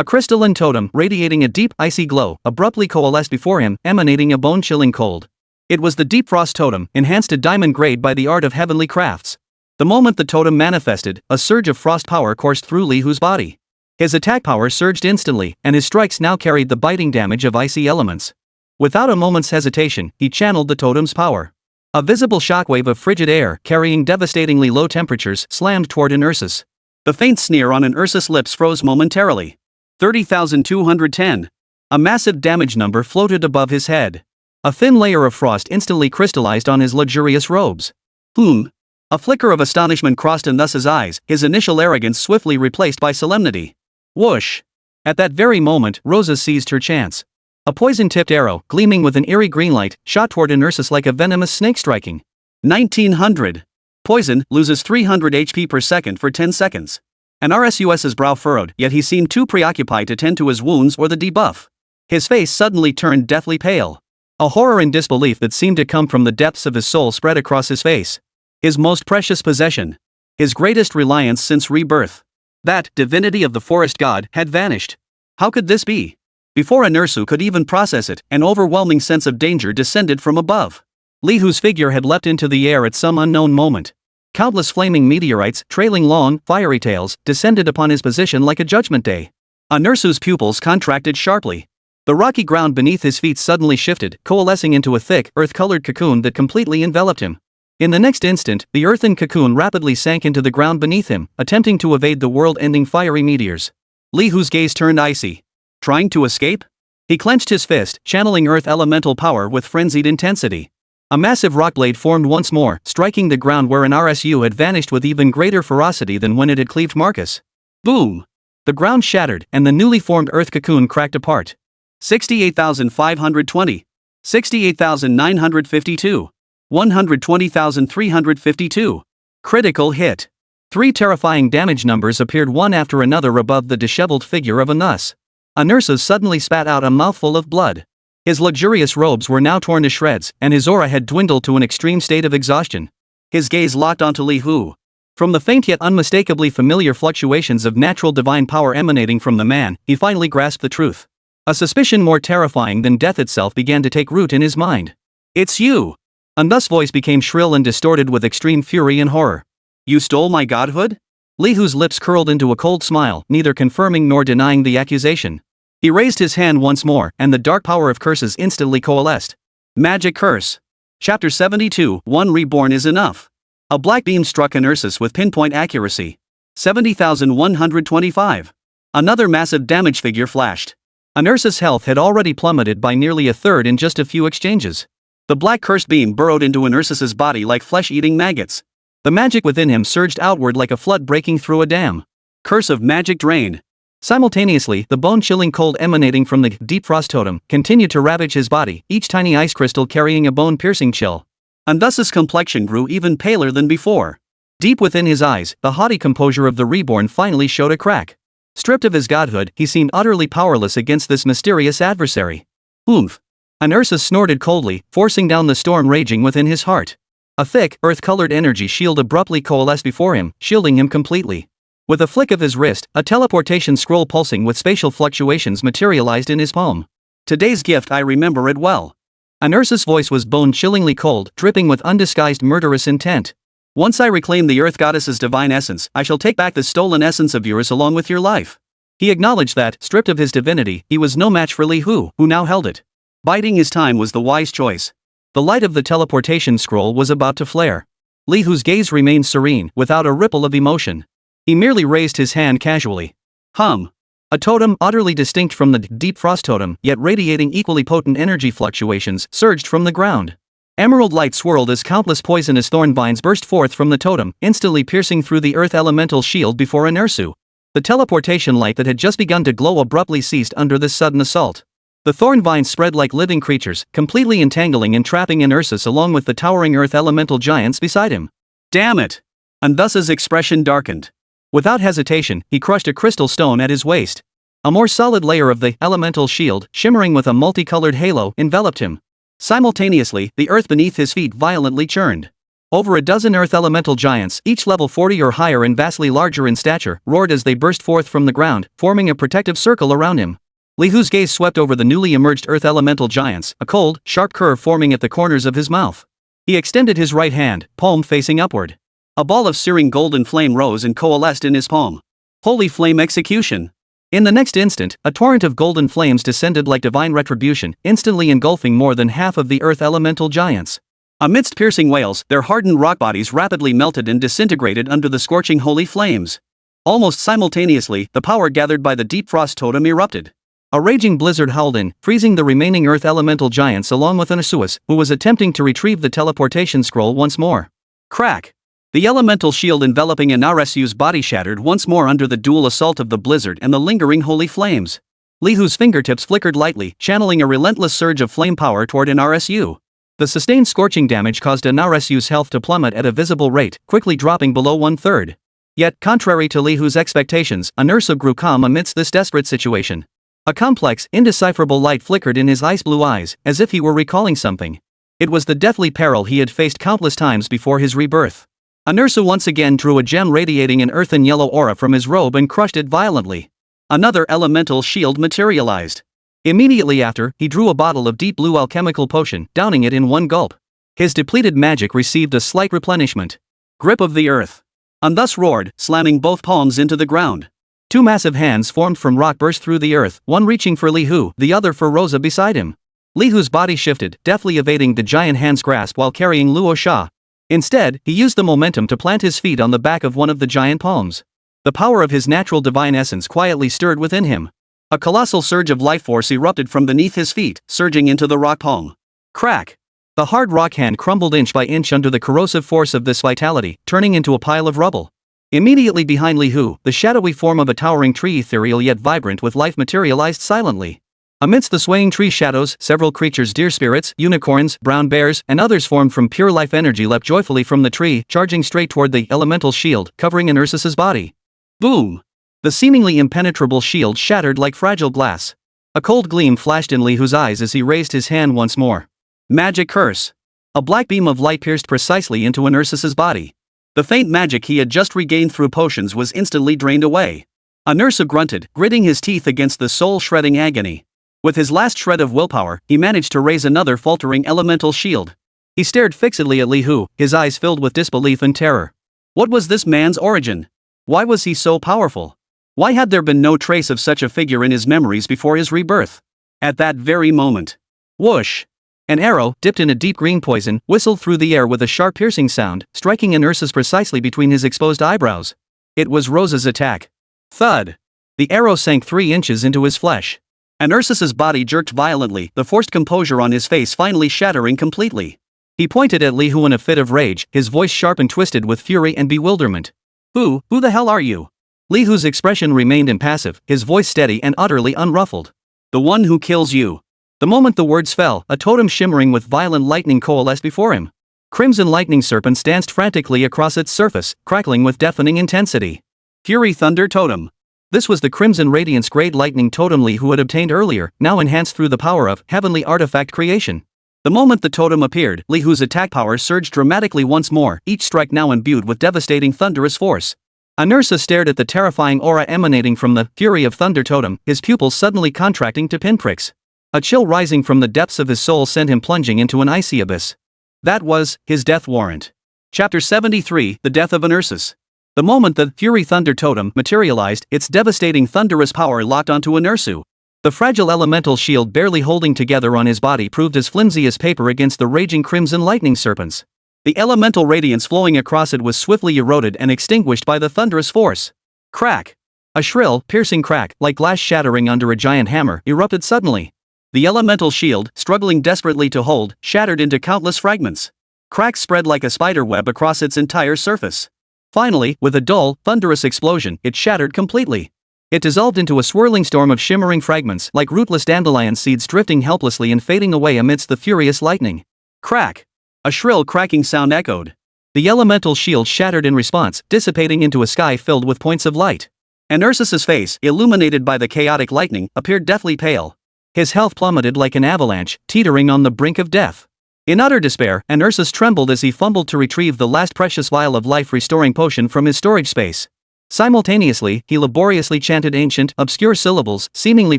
crystalline totem, radiating a deep, icy glow, abruptly coalesced before him, emanating a bone-chilling cold. It was the Deep Frost Totem, enhanced to diamond grade by the art of heavenly crafts. The moment the totem manifested, a surge of frost power coursed through Li Hu's body. His attack power surged instantly, and his strikes now carried the biting damage of icy elements. Without a moment's hesitation, he channeled the totem's power. A visible shockwave of frigid air, carrying devastatingly low temperatures, slammed toward an Ursus. The faint sneer on an Ursus' lips froze momentarily. 30,210. A massive damage number floated above his head. A thin layer of frost instantly crystallized on his luxurious robes. A flicker of astonishment crossed Anus's eyes, his initial arrogance swiftly replaced by solemnity. Whoosh! At that very moment, Rosa seized her chance. A poison-tipped arrow, gleaming with an eerie green light, shot toward an Ursus like a venomous snake striking. 1900. Poison, loses 300 HP per second for 10 seconds. An RSUS's brow furrowed, yet he seemed too preoccupied to tend to his wounds or the debuff. His face suddenly turned deathly pale. A horror and disbelief that seemed to come from the depths of his soul spread across his face. His most precious possession. His greatest reliance since rebirth. That divinity of the forest god had vanished. How could this be? Before an Ursu could even process it, an overwhelming sense of danger descended from above. Li Hu's figure had leapt into the air at some unknown moment. Countless flaming meteorites, trailing long, fiery tails, descended upon his position like a judgment day. An Ursu's pupils contracted sharply. The rocky ground beneath his feet suddenly shifted, coalescing into a thick, earth-colored cocoon that completely enveloped him. In the next instant, the earthen cocoon rapidly sank into the ground beneath him, attempting to evade the world-ending fiery meteors. Li Hu's gaze turned icy. Trying to escape? He clenched his fist, channeling earth elemental power with frenzied intensity. A massive rock blade formed once more, striking the ground where an RSU had vanished with even greater ferocity than when it had cleaved Marcus. Boom! The ground shattered, and the newly formed earth cocoon cracked apart. 68,520. 68,952. 120,352. Critical hit. 3 terrifying damage numbers appeared one after another above the disheveled figure of Anus. Anursus suddenly spat out a mouthful of blood. His luxurious robes were now torn to shreds, and his aura had dwindled to an extreme state of exhaustion. His gaze locked onto Li Hu. From the faint yet unmistakably familiar fluctuations of natural divine power emanating from the man, he finally grasped the truth. A suspicion more terrifying than death itself began to take root in his mind. It's you! Anus' voice became shrill and distorted with extreme fury and horror. You stole my godhood? Li Hu's lips curled into a cold smile, neither confirming nor denying the accusation. He raised his hand once more, and the dark power of curses instantly coalesced. Magic Curse. Chapter 72, One Reborn is Enough. A black beam struck an Ursus with pinpoint accuracy. 70,125. Another massive damage figure flashed. An Ursus' health had already plummeted by nearly a third in just a few exchanges. The black cursed beam burrowed into an Ursus' body like flesh-eating maggots. The magic within him surged outward like a flood breaking through a dam. Curse of Magic Drain. Simultaneously, the bone-chilling cold emanating from the Deep Frost Totem continued to ravage his body, each tiny ice crystal carrying a bone-piercing chill. Anus's complexion grew even paler than before. Deep within his eyes, the haughty composure of the reborn finally showed a crack. Stripped of his godhood, he seemed utterly powerless against this mysterious adversary. Oomph! An Ursus snorted coldly, forcing down the storm raging within his heart. A thick, earth-colored energy shield abruptly coalesced before him, shielding him completely. With a flick of his wrist, a teleportation scroll pulsing with spatial fluctuations materialized in his palm. Today's gift, I remember it well. An Ursus' voice was bone-chillingly cold, dripping with undisguised murderous intent. Once I reclaim the Earth Goddess's divine essence, I shall take back the stolen essence of yours along with your life. He acknowledged that, stripped of his divinity, he was no match for Li Hu, who now held it. Biding his time was the wise choice. The light of the teleportation scroll was about to flare. Li Hu's gaze remained serene, without a ripple of emotion. He merely raised his hand casually. A totem, utterly distinct from the deep frost totem, yet radiating equally potent energy fluctuations, surged from the ground. Emerald light swirled as countless poisonous thorn vines burst forth from the totem, instantly piercing through the earth elemental shield before an Ursu. The teleportation light that had just begun to glow abruptly ceased under this sudden assault. The thorn vines spread like living creatures, completely entangling and trapping an Ursus along with the towering earth elemental giants beside him. Damn it! And thus his expression darkened. Without hesitation, he crushed a crystal stone at his waist. A more solid layer of the elemental shield, shimmering with a multicolored halo, enveloped him. Simultaneously, the earth beneath his feet violently churned. Over a dozen earth elemental giants, each level 40 or higher and vastly larger in stature, roared as they burst forth from the ground, forming a protective circle around him. Li Hu's gaze swept over the newly emerged earth elemental giants, a cold, sharp curve forming at the corners of his mouth. He extended his right hand, palm facing upward. A ball of searing golden flame rose and coalesced in his palm. Holy flame execution! In the next instant, a torrent of golden flames descended like divine retribution, instantly engulfing more than half of the earth elemental giants. Amidst piercing wails, their hardened rock bodies rapidly melted and disintegrated under the scorching holy flames. Almost simultaneously, the power gathered by the deep frost totem erupted. A raging blizzard howled in, freezing the remaining earth elemental giants along with an Asuas, who was attempting to retrieve the teleportation scroll once more. Crack! The elemental shield enveloping Anarsu's body shattered once more under the dual assault of the blizzard and the lingering holy flames. Li Hu's fingertips flickered lightly, channeling a relentless surge of flame power toward Anarsu. The sustained scorching damage caused Anarsu's health to plummet at a visible rate, quickly dropping below 1/3. Yet, contrary to Li Hu's expectations, Anursu grew calm amidst this desperate situation. A complex, indecipherable light flickered in his ice-blue eyes, as if he were recalling something. It was the deathly peril he had faced countless times before his rebirth. Anursu once again drew a gem radiating an earthen yellow aura from his robe and crushed it violently. Another elemental shield materialized. Immediately after, he drew a bottle of deep blue alchemical potion, downing it in one gulp. His depleted magic received a slight replenishment. Grip of the earth. And thus roared, slamming both palms into the ground. Two massive hands formed from rock burst through the earth, one reaching for Li Hu, the other for Rosa beside him. Li Hu's body shifted, deftly evading the giant hand's grasp while carrying Luo Sha. Instead, he used the momentum to plant his feet on the back of one of the giant palms. The power of his natural divine essence quietly stirred within him. A colossal surge of life force erupted from beneath his feet, surging into the rock palm. Crack! The hard rock hand crumbled inch by inch under the corrosive force of this vitality, turning into a pile of rubble. Immediately behind Li Hu, the shadowy form of a towering tree, ethereal yet vibrant with life, materialized silently. Amidst the swaying tree shadows, several creatures, deer spirits, unicorns, brown bears, and others formed from pure life energy leapt joyfully from the tree, charging straight toward the elemental shield, covering an Ursus's body. Boom! The seemingly impenetrable shield shattered like fragile glass. A cold gleam flashed in Li Hu's eyes as he raised his hand once more. Magic curse! A black beam of light pierced precisely into an Ursus's body. The faint magic he had just regained through potions was instantly drained away. An Ursu grunted, gritting his teeth against the soul-shredding agony. With his last shred of willpower, he managed to raise another faltering elemental shield. He stared fixedly at Li Hu, his eyes filled with disbelief and terror. What was this man's origin? Why was he so powerful? Why had there been no trace of such a figure in his memories before his rebirth? At that very moment. Whoosh! An arrow, dipped in a deep green poison, whistled through the air with a sharp piercing sound, striking an Ursus precisely between his exposed eyebrows. It was Rosa's attack. Thud! The arrow sank 3 inches into his flesh. An Ursus's body jerked violently, the forced composure on his face finally shattering completely. He pointed at Li Hu in a fit of rage, his voice sharp and twisted with fury and bewilderment. Who the hell are you? Li Hu's expression remained impassive, his voice steady and utterly unruffled. The one who kills you. The moment the words fell, a totem shimmering with violent lightning coalesced before him. Crimson lightning serpents danced frantically across its surface, crackling with deafening intensity. Fury Thunder Totem. This was the Crimson Radiance Great Lightning Totem Li Hu had obtained earlier, now enhanced through the power of heavenly artifact creation. The moment the totem appeared, Li Hu's attack power surged dramatically once more, each strike now imbued with devastating thunderous force. Anursa stared at the terrifying aura emanating from the Fury of Thunder Totem, his pupils suddenly contracting to pinpricks. A chill rising from the depths of his soul sent him plunging into an icy abyss. That was his death warrant. Chapter 73, The Death of Anursus. The moment the Fury Thunder Totem materialized, its devastating thunderous power locked onto Anursu. The fragile elemental shield barely holding together on his body proved as flimsy as paper against the raging crimson lightning serpents. The elemental radiance flowing across it was swiftly eroded and extinguished by the thunderous force. Crack! A shrill, piercing crack, like glass shattering under a giant hammer, erupted suddenly. The elemental shield, struggling desperately to hold, shattered into countless fragments. Cracks spread like a spider web across its entire surface. Finally, with a dull, thunderous explosion, it shattered completely. It dissolved into a swirling storm of shimmering fragments, like rootless dandelion seeds drifting helplessly and fading away amidst the furious lightning. Crack! A shrill cracking sound echoed. The elemental shield shattered in response, dissipating into a sky filled with points of light. Anursus's face, illuminated by the chaotic lightning, appeared deathly pale. His health plummeted like an avalanche, teetering on the brink of death. In utter despair, Anursus trembled as he fumbled to retrieve the last precious vial of life-restoring potion from his storage space. Simultaneously, he laboriously chanted ancient, obscure syllables, seemingly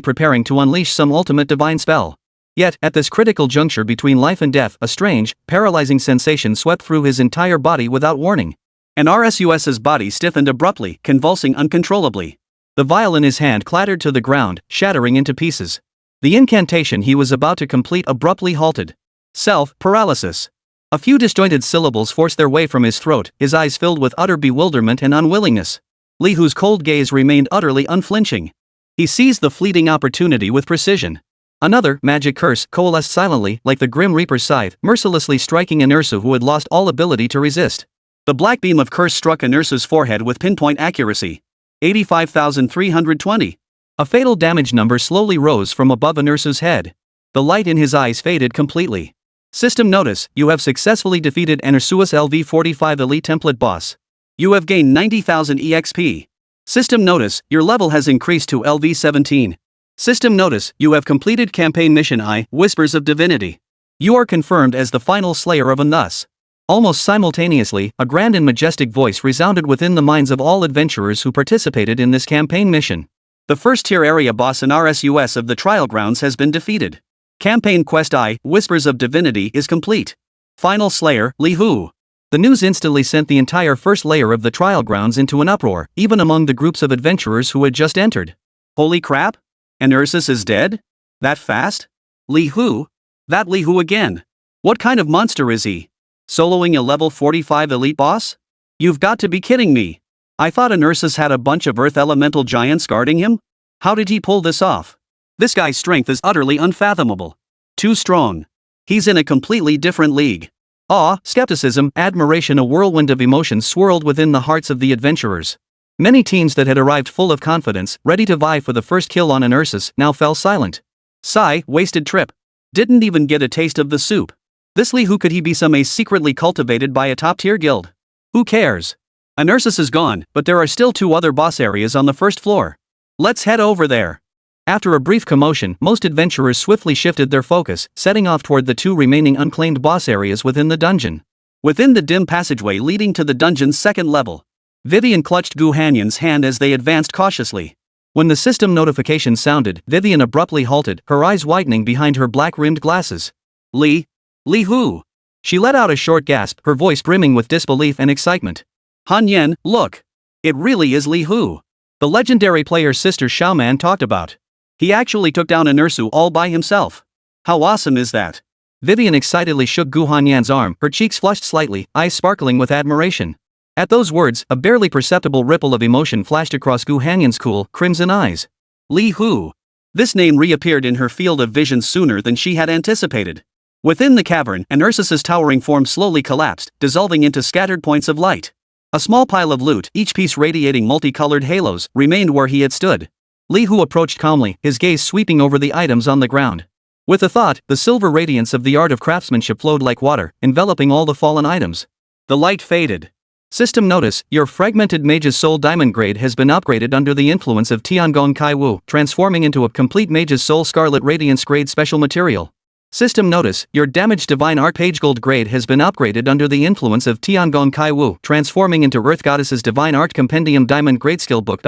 preparing to unleash some ultimate divine spell. Yet, at this critical juncture between life and death, a strange, paralyzing sensation swept through his entire body without warning. Anursus's body stiffened abruptly, convulsing uncontrollably. The vial in his hand clattered to the ground, shattering into pieces. The incantation he was about to complete abruptly halted. Self-paralysis. A few disjointed syllables forced their way from his throat, his eyes filled with utter bewilderment and unwillingness. Li Hu's cold gaze remained utterly unflinching. He seized the fleeting opportunity with precision. Another magic curse coalesced silently, like the Grim Reaper's scythe, mercilessly striking Anursu, who had lost all ability to resist. The black beam of curse struck Anursu's forehead with pinpoint accuracy. 85,320. A fatal damage number slowly rose from above Anursu's head. The light in his eyes faded completely. System notice: you have successfully defeated Anursu's LV45 Elite Template Boss. You have gained 90,000 EXP. System notice: your level has increased to LV17. System notice: you have completed Campaign Mission I, Whispers of Divinity. You are confirmed as the final slayer of Anus. Almost simultaneously, a grand and majestic voice resounded within the minds of all adventurers who participated in this campaign mission. The first-tier area boss in RSUS of the Trial Grounds has been defeated. Campaign Quest I, Whispers of Divinity, is complete. Final Slayer, Li Hu. The news instantly sent the entire first layer of the Trial Grounds into an uproar, even among the groups of adventurers who had just entered. Holy crap! Anursus is dead? That fast? Li Hu? That Li Hu again? What kind of monster is he? Soloing a level 45 elite boss? You've got to be kidding me. I thought Anursus had a bunch of earth elemental giants guarding him? How did he pull this off? This guy's strength is utterly unfathomable. Too strong. He's in a completely different league. Awe, skepticism, admiration, a whirlwind of emotions swirled within the hearts of the adventurers. Many teams that had arrived full of confidence, ready to vie for the first kill on Anursus, now fell silent. Sigh, wasted trip. Didn't even get a taste of the soup. This Li Hu, could he be some ace secretly cultivated by a top-tier guild? Who cares? Anursus is gone, but there are still 2 other boss areas on the first floor. Let's head over there. After a brief commotion, most adventurers swiftly shifted their focus, setting off toward the 2 remaining unclaimed boss areas within the dungeon. Within the dim passageway leading to the dungeon's second level, Vivian clutched Gu Hanyan's hand as they advanced cautiously. When the system notification sounded, Vivian abruptly halted, her eyes widening behind her black-rimmed glasses. Li Hu. She let out a short gasp, her voice brimming with disbelief and excitement. Hanyan, look! It really is Li Hu. The legendary player's sister Xiaoman talked about. He actually took down Anursu all by himself. How awesome is that? Vivian excitedly shook Gu Hanyan's arm, her cheeks flushed slightly, eyes sparkling with admiration. At those words, a barely perceptible ripple of emotion flashed across Gu Hanyan's cool, crimson eyes. Li Hu. This name reappeared in her field of vision sooner than she had anticipated. Within the cavern, Anursus's towering form slowly collapsed, dissolving into scattered points of light. A small pile of loot, each piece radiating multicolored halos, remained where he had stood. Li Hu approached calmly, his gaze sweeping over the items on the ground. With a thought, the silver radiance of the art of craftsmanship flowed like water, enveloping all the fallen items. The light faded. System notice, your fragmented mage's soul diamond grade has been upgraded under the influence of Tiangong Kai Wu, transforming into a complete mage's soul scarlet radiance grade special material. System notice, your damaged divine art page gold grade has been upgraded under the influence of Tiangong Kai Wu, transforming into Earth Goddess's divine art compendium diamond grade skill book.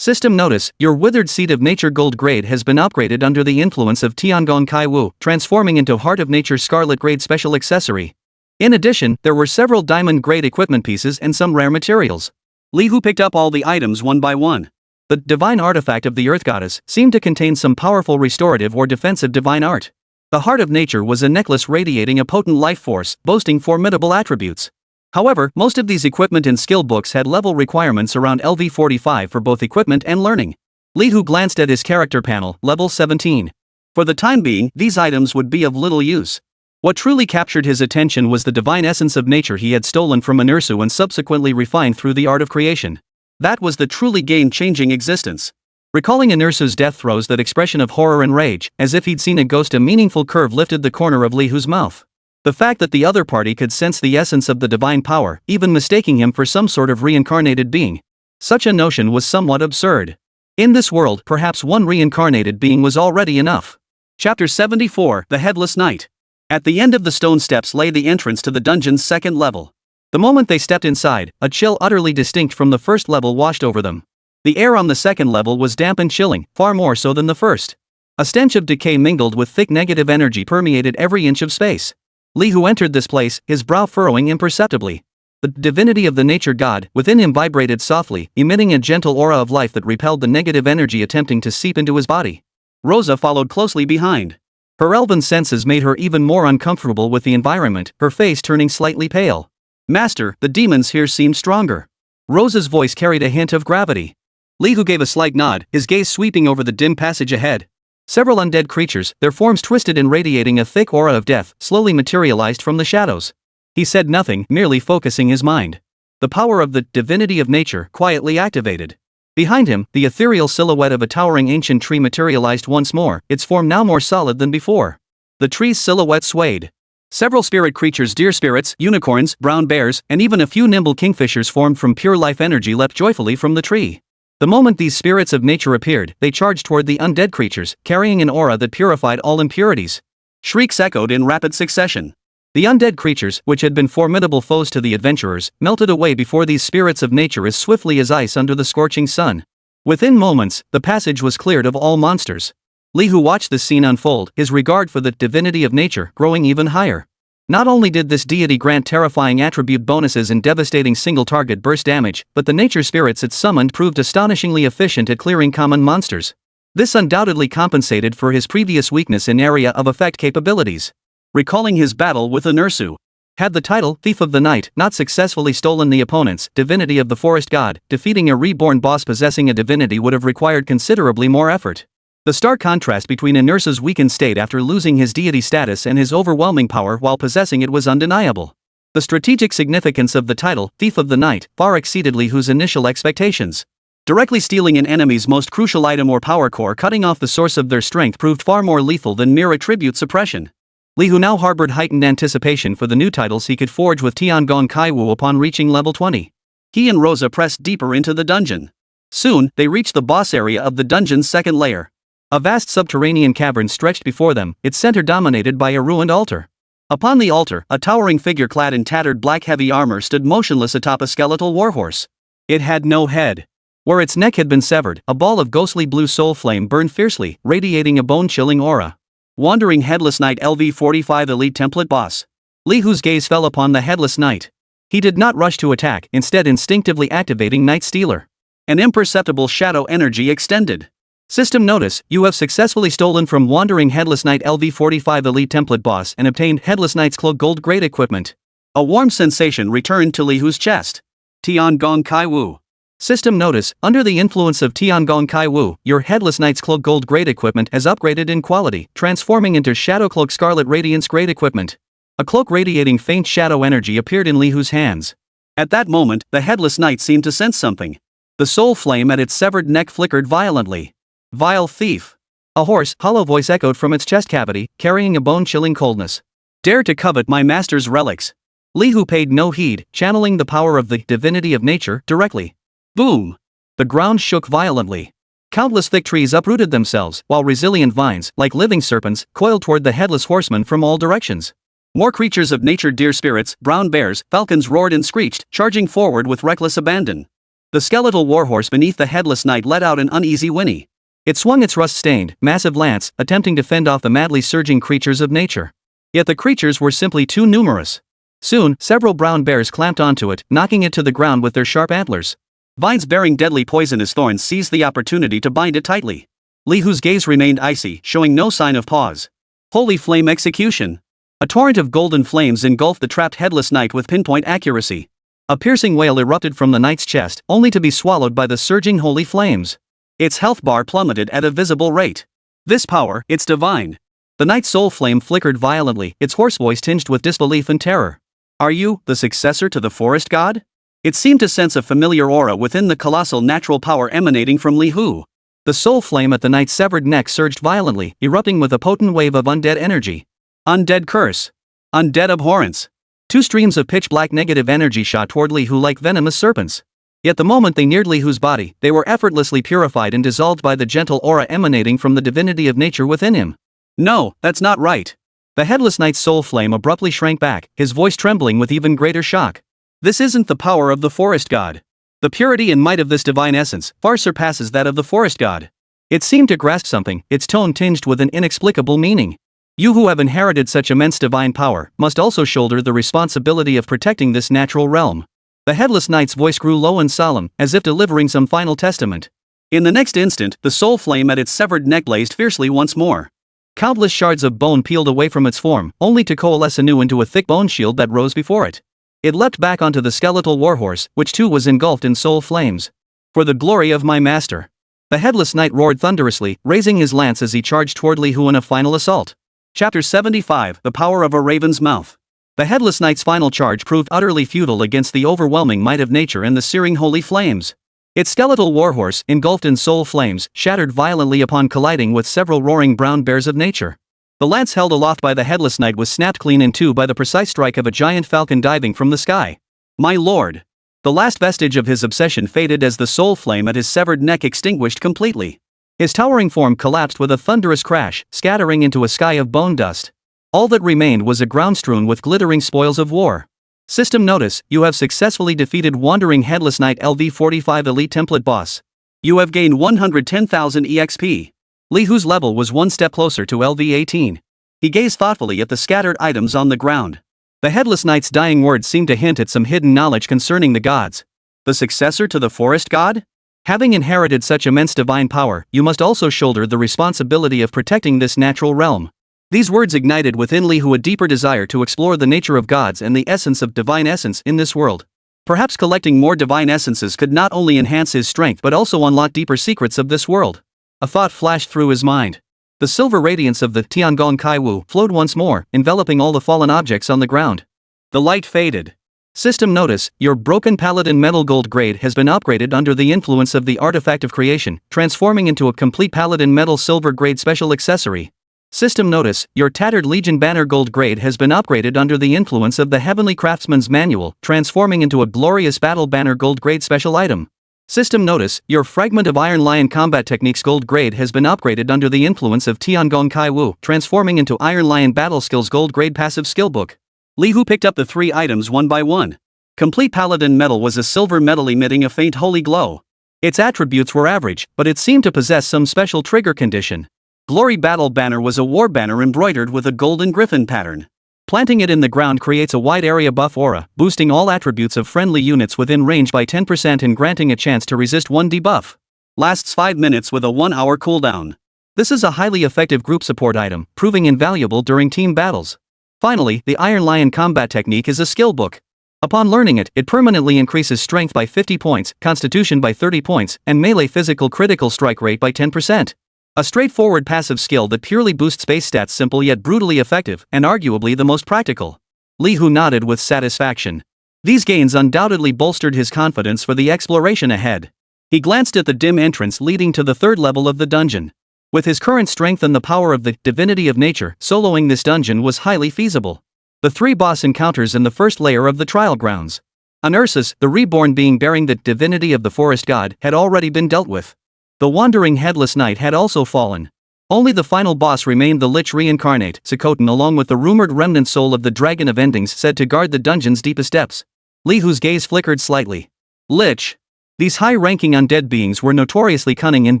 System notice, your withered seed of nature gold grade has been upgraded under the influence of Tiangong Kai Wu, transforming into Heart of Nature scarlet grade special accessory. In addition, there were several diamond-grade equipment pieces and some rare materials. Li Hu picked up all the items one by one. The divine artifact of the Earth Goddess seemed to contain some powerful restorative or defensive divine art. The Heart of Nature was a necklace radiating a potent life force, boasting formidable attributes. However, most of these equipment and skill books had level requirements around LV45 for both equipment and learning. Li Hu glanced at his character panel, level 17. For the time being, these items would be of little use. What truly captured his attention was the divine essence of nature he had stolen from Anersu and subsequently refined through the art of creation. That was the truly game-changing existence. Recalling Anersu's death throes, that expression of horror and rage, as if he'd seen a ghost, a meaningful curve lifted the corner of Li Hu's mouth. The fact that the other party could sense the essence of the divine power, even mistaking him for some sort of reincarnated being. Such a notion was somewhat absurd. In this world, perhaps one reincarnated being was already enough. Chapter 74, The Headless Knight. At the end of the stone steps lay the entrance to the dungeon's second level. The moment they stepped inside, a chill utterly distinct from the first level washed over them. The air on the second level was damp and chilling, far more so than the first. A stench of decay mingled with thick negative energy permeated every inch of space. Li Hu entered this place, his brow furrowing imperceptibly. The divinity of the nature god within him vibrated softly, emitting a gentle aura of life that repelled the negative energy attempting to seep into his body. Rosa followed closely behind. Her elven senses made her even more uncomfortable with the environment, her face turning slightly pale. Master, the demons here seem stronger. Rosa's voice carried a hint of gravity. Li Hu gave a slight nod, his gaze sweeping over the dim passage ahead. Several undead creatures, their forms twisted and radiating a thick aura of death, slowly materialized from the shadows. He said nothing, merely focusing his mind. The power of the divinity of nature quietly activated. Behind him, the ethereal silhouette of a towering ancient tree materialized once more, its form now more solid than before. The tree's silhouette swayed. Several spirit creatures, deer spirits, unicorns, brown bears, and even a few nimble kingfishers formed from pure life energy leapt joyfully from the tree. The moment these spirits of nature appeared, they charged toward the undead creatures, carrying an aura that purified all impurities. Shrieks echoed in rapid succession. The undead creatures, which had been formidable foes to the adventurers, melted away before these spirits of nature as swiftly as ice under the scorching sun. Within moments, the passage was cleared of all monsters. Li Hu watched this scene unfold, his regard for the divinity of nature growing even higher. Not only did this deity grant terrifying attribute bonuses and devastating single-target burst damage, but the nature spirits it summoned proved astonishingly efficient at clearing common monsters. This undoubtedly compensated for his previous weakness in area of effect capabilities. Recalling his battle with Anersu, had the title Thief of the Night not successfully stolen the opponent's divinity of the forest god, defeating a reborn boss possessing a divinity would have required considerably more effort. The stark contrast between Anersu's weakened state after losing his deity status and his overwhelming power while possessing it was undeniable. The strategic significance of the title Thief of the Night far exceeded Li Hu's initial expectations. Directly stealing an enemy's most crucial item or power core, cutting off the source of their strength, proved far more lethal than mere attribute suppression. Li Hu now harbored heightened anticipation for the new titles he could forge with Tiangong Kai Wu upon reaching level 20. He and Rosa pressed deeper into the dungeon. Soon, they reached the boss area of the dungeon's second layer. A vast subterranean cavern stretched before them, its center dominated by a ruined altar. Upon the altar, a towering figure clad in tattered black heavy armor stood motionless atop a skeletal warhorse. It had no head. Where its neck had been severed, a ball of ghostly blue soul flame burned fiercely, radiating a bone-chilling aura. Wandering Headless Knight LV45 Elite Template Boss. Li Hu's gaze fell upon the Headless Knight. He did not rush to attack, instead instinctively activating Night Stealer. An imperceptible shadow energy extended. System notice, you have successfully stolen from Wandering Headless Knight LV45 Elite Template Boss and obtained Headless Knight's Cloak Gold Grade equipment. A warm sensation returned to Li Hu's chest. Tiangong Kai Wu. System notice, under the influence of Tiangong Kai Wu, your Headless Knight's Cloak Gold Grade equipment has upgraded in quality, transforming into Shadow Cloak Scarlet Radiance Grade equipment. A cloak radiating faint shadow energy appeared in Li Hu's hands. At that moment, the Headless Knight seemed to sense something. The soul flame at its severed neck flickered violently. Vile thief. A hoarse, hollow voice echoed from its chest cavity, carrying a bone-chilling coldness. Dare to covet my master's relics. Li Hu paid no heed, channeling the power of the divinity of nature directly. Boom! The ground shook violently. Countless thick trees uprooted themselves, while resilient vines, like living serpents, coiled toward the headless horseman from all directions. More creatures of nature, deer spirits, brown bears, falcons roared and screeched, charging forward with reckless abandon. The skeletal warhorse beneath the headless knight let out an uneasy whinny. It swung its rust-stained, massive lance, attempting to fend off the madly surging creatures of nature. Yet the creatures were simply too numerous. Soon, several brown bears clamped onto it, knocking it to the ground with their sharp antlers. Vines bearing deadly poisonous thorns seized the opportunity to bind it tightly. Li Hu's gaze remained icy, showing no sign of pause. Holy flame execution! A torrent of golden flames engulfed the trapped headless knight with pinpoint accuracy. A piercing wail erupted from the knight's chest, only to be swallowed by the surging holy flames. Its health bar plummeted at a visible rate. This power, it's divine. The knight's soul flame flickered violently, its hoarse voice tinged with disbelief and terror. Are you, the successor to the forest god? It seemed to sense a familiar aura within the colossal natural power emanating from Li Hu. The soul flame at the knight's severed neck surged violently, erupting with a potent wave of undead energy. Undead curse. Undead abhorrence. Two streams of pitch-black negative energy shot toward Li Hu like venomous serpents. Yet the moment they neared Li Hu's body, they were effortlessly purified and dissolved by the gentle aura emanating from the divinity of nature within him. No, that's not right. The headless knight's soul flame abruptly shrank back, his voice trembling with even greater shock. This isn't the power of the forest god. The purity and might of this divine essence far surpasses that of the forest god. It seemed to grasp something, its tone tinged with an inexplicable meaning. You who have inherited such immense divine power must also shoulder the responsibility of protecting this natural realm. The headless knight's voice grew low and solemn, as if delivering some final testament. In the next instant, the soul flame at its severed neck blazed fiercely once more. Countless shards of bone peeled away from its form, only to coalesce anew into a thick bone shield that rose before it. It leapt back onto the skeletal warhorse, which too was engulfed in soul flames. For the glory of my master! The headless knight roared thunderously, raising his lance as he charged toward Li Hu in a final assault. Chapter 75, The Power of a Raven's Mouth. The headless knight's final charge proved utterly futile against the overwhelming might of nature and the searing holy flames. Its skeletal warhorse, engulfed in soul flames, shattered violently upon colliding with several roaring brown bears of nature. The lance held aloft by the headless knight was snapped clean in two by the precise strike of a giant falcon diving from the sky. My lord! The last vestige of his obsession faded as the soul flame at his severed neck extinguished completely. His towering form collapsed with a thunderous crash, scattering into a sky of bone dust. All that remained was a ground strewn with glittering spoils of war. System notice: you have successfully defeated Wandering Headless Knight LV45 Elite Template Boss. You have gained 110,000 EXP. Li Hu's level was one step closer to LV18. He gazed thoughtfully at the scattered items on the ground. The headless knight's dying words seemed to hint at some hidden knowledge concerning the gods. The successor to the forest god? Having inherited such immense divine power, you must also shoulder the responsibility of protecting this natural realm. These words ignited within Li Hu a deeper desire to explore the nature of gods and the essence of divine essence in this world. Perhaps collecting more divine essences could not only enhance his strength but also unlock deeper secrets of this world. A thought flashed through his mind. The silver radiance of the Tiangong Kaiwu flowed once more, enveloping all the fallen objects on the ground. The light faded. System notice: your broken paladin metal gold grade has been upgraded under the influence of the artifact of creation, transforming into a complete paladin metal silver grade special accessory. System notice: your tattered legion banner gold grade has been upgraded under the influence of the heavenly craftsman's manual, transforming into a glorious battle banner gold grade special item. System notice: your fragment of Iron Lion combat techniques gold grade has been upgraded under the influence of Tiangong Kaiwu, transforming into Iron Lion battle skills gold grade passive skill book. Li Hu picked up the three items one by one. Complete paladin metal was a silver metal emitting a faint holy glow. Its attributes were average, but it seemed to possess some special trigger condition. Glory battle banner was a war banner embroidered with a golden griffin pattern. Planting it in the ground creates a wide area buff aura, boosting all attributes of friendly units within range by 10% and granting a chance to resist one debuff. Lasts 5 minutes with a 1-hour cooldown. This is a highly effective group support item, proving invaluable during team battles. Finally, the Iron Lion combat technique is a skill book. Upon learning it, it permanently increases strength by 50 points, constitution by 30 points, and melee physical critical strike rate by 10%. A straightforward passive skill that purely boosts base stats, simple yet brutally effective, and arguably the most practical. Li Hu nodded with satisfaction. These gains undoubtedly bolstered his confidence for the exploration ahead. He glanced at the dim entrance leading to the third level of the dungeon. With his current strength and the power of the divinity of nature, soloing this dungeon was highly feasible. The 3 boss encounters in the first layer of the trial grounds. An Ursus, the reborn being bearing the divinity of the forest god, had already been dealt with. The wandering headless knight had also fallen. Only the final boss remained, the Lich reincarnate, Sukotan, along with the rumored remnant soul of the Dragon of Endings, said to guard the dungeon's deepest depths. Li Hu's gaze flickered slightly. Lich. These high-ranking undead beings were notoriously cunning and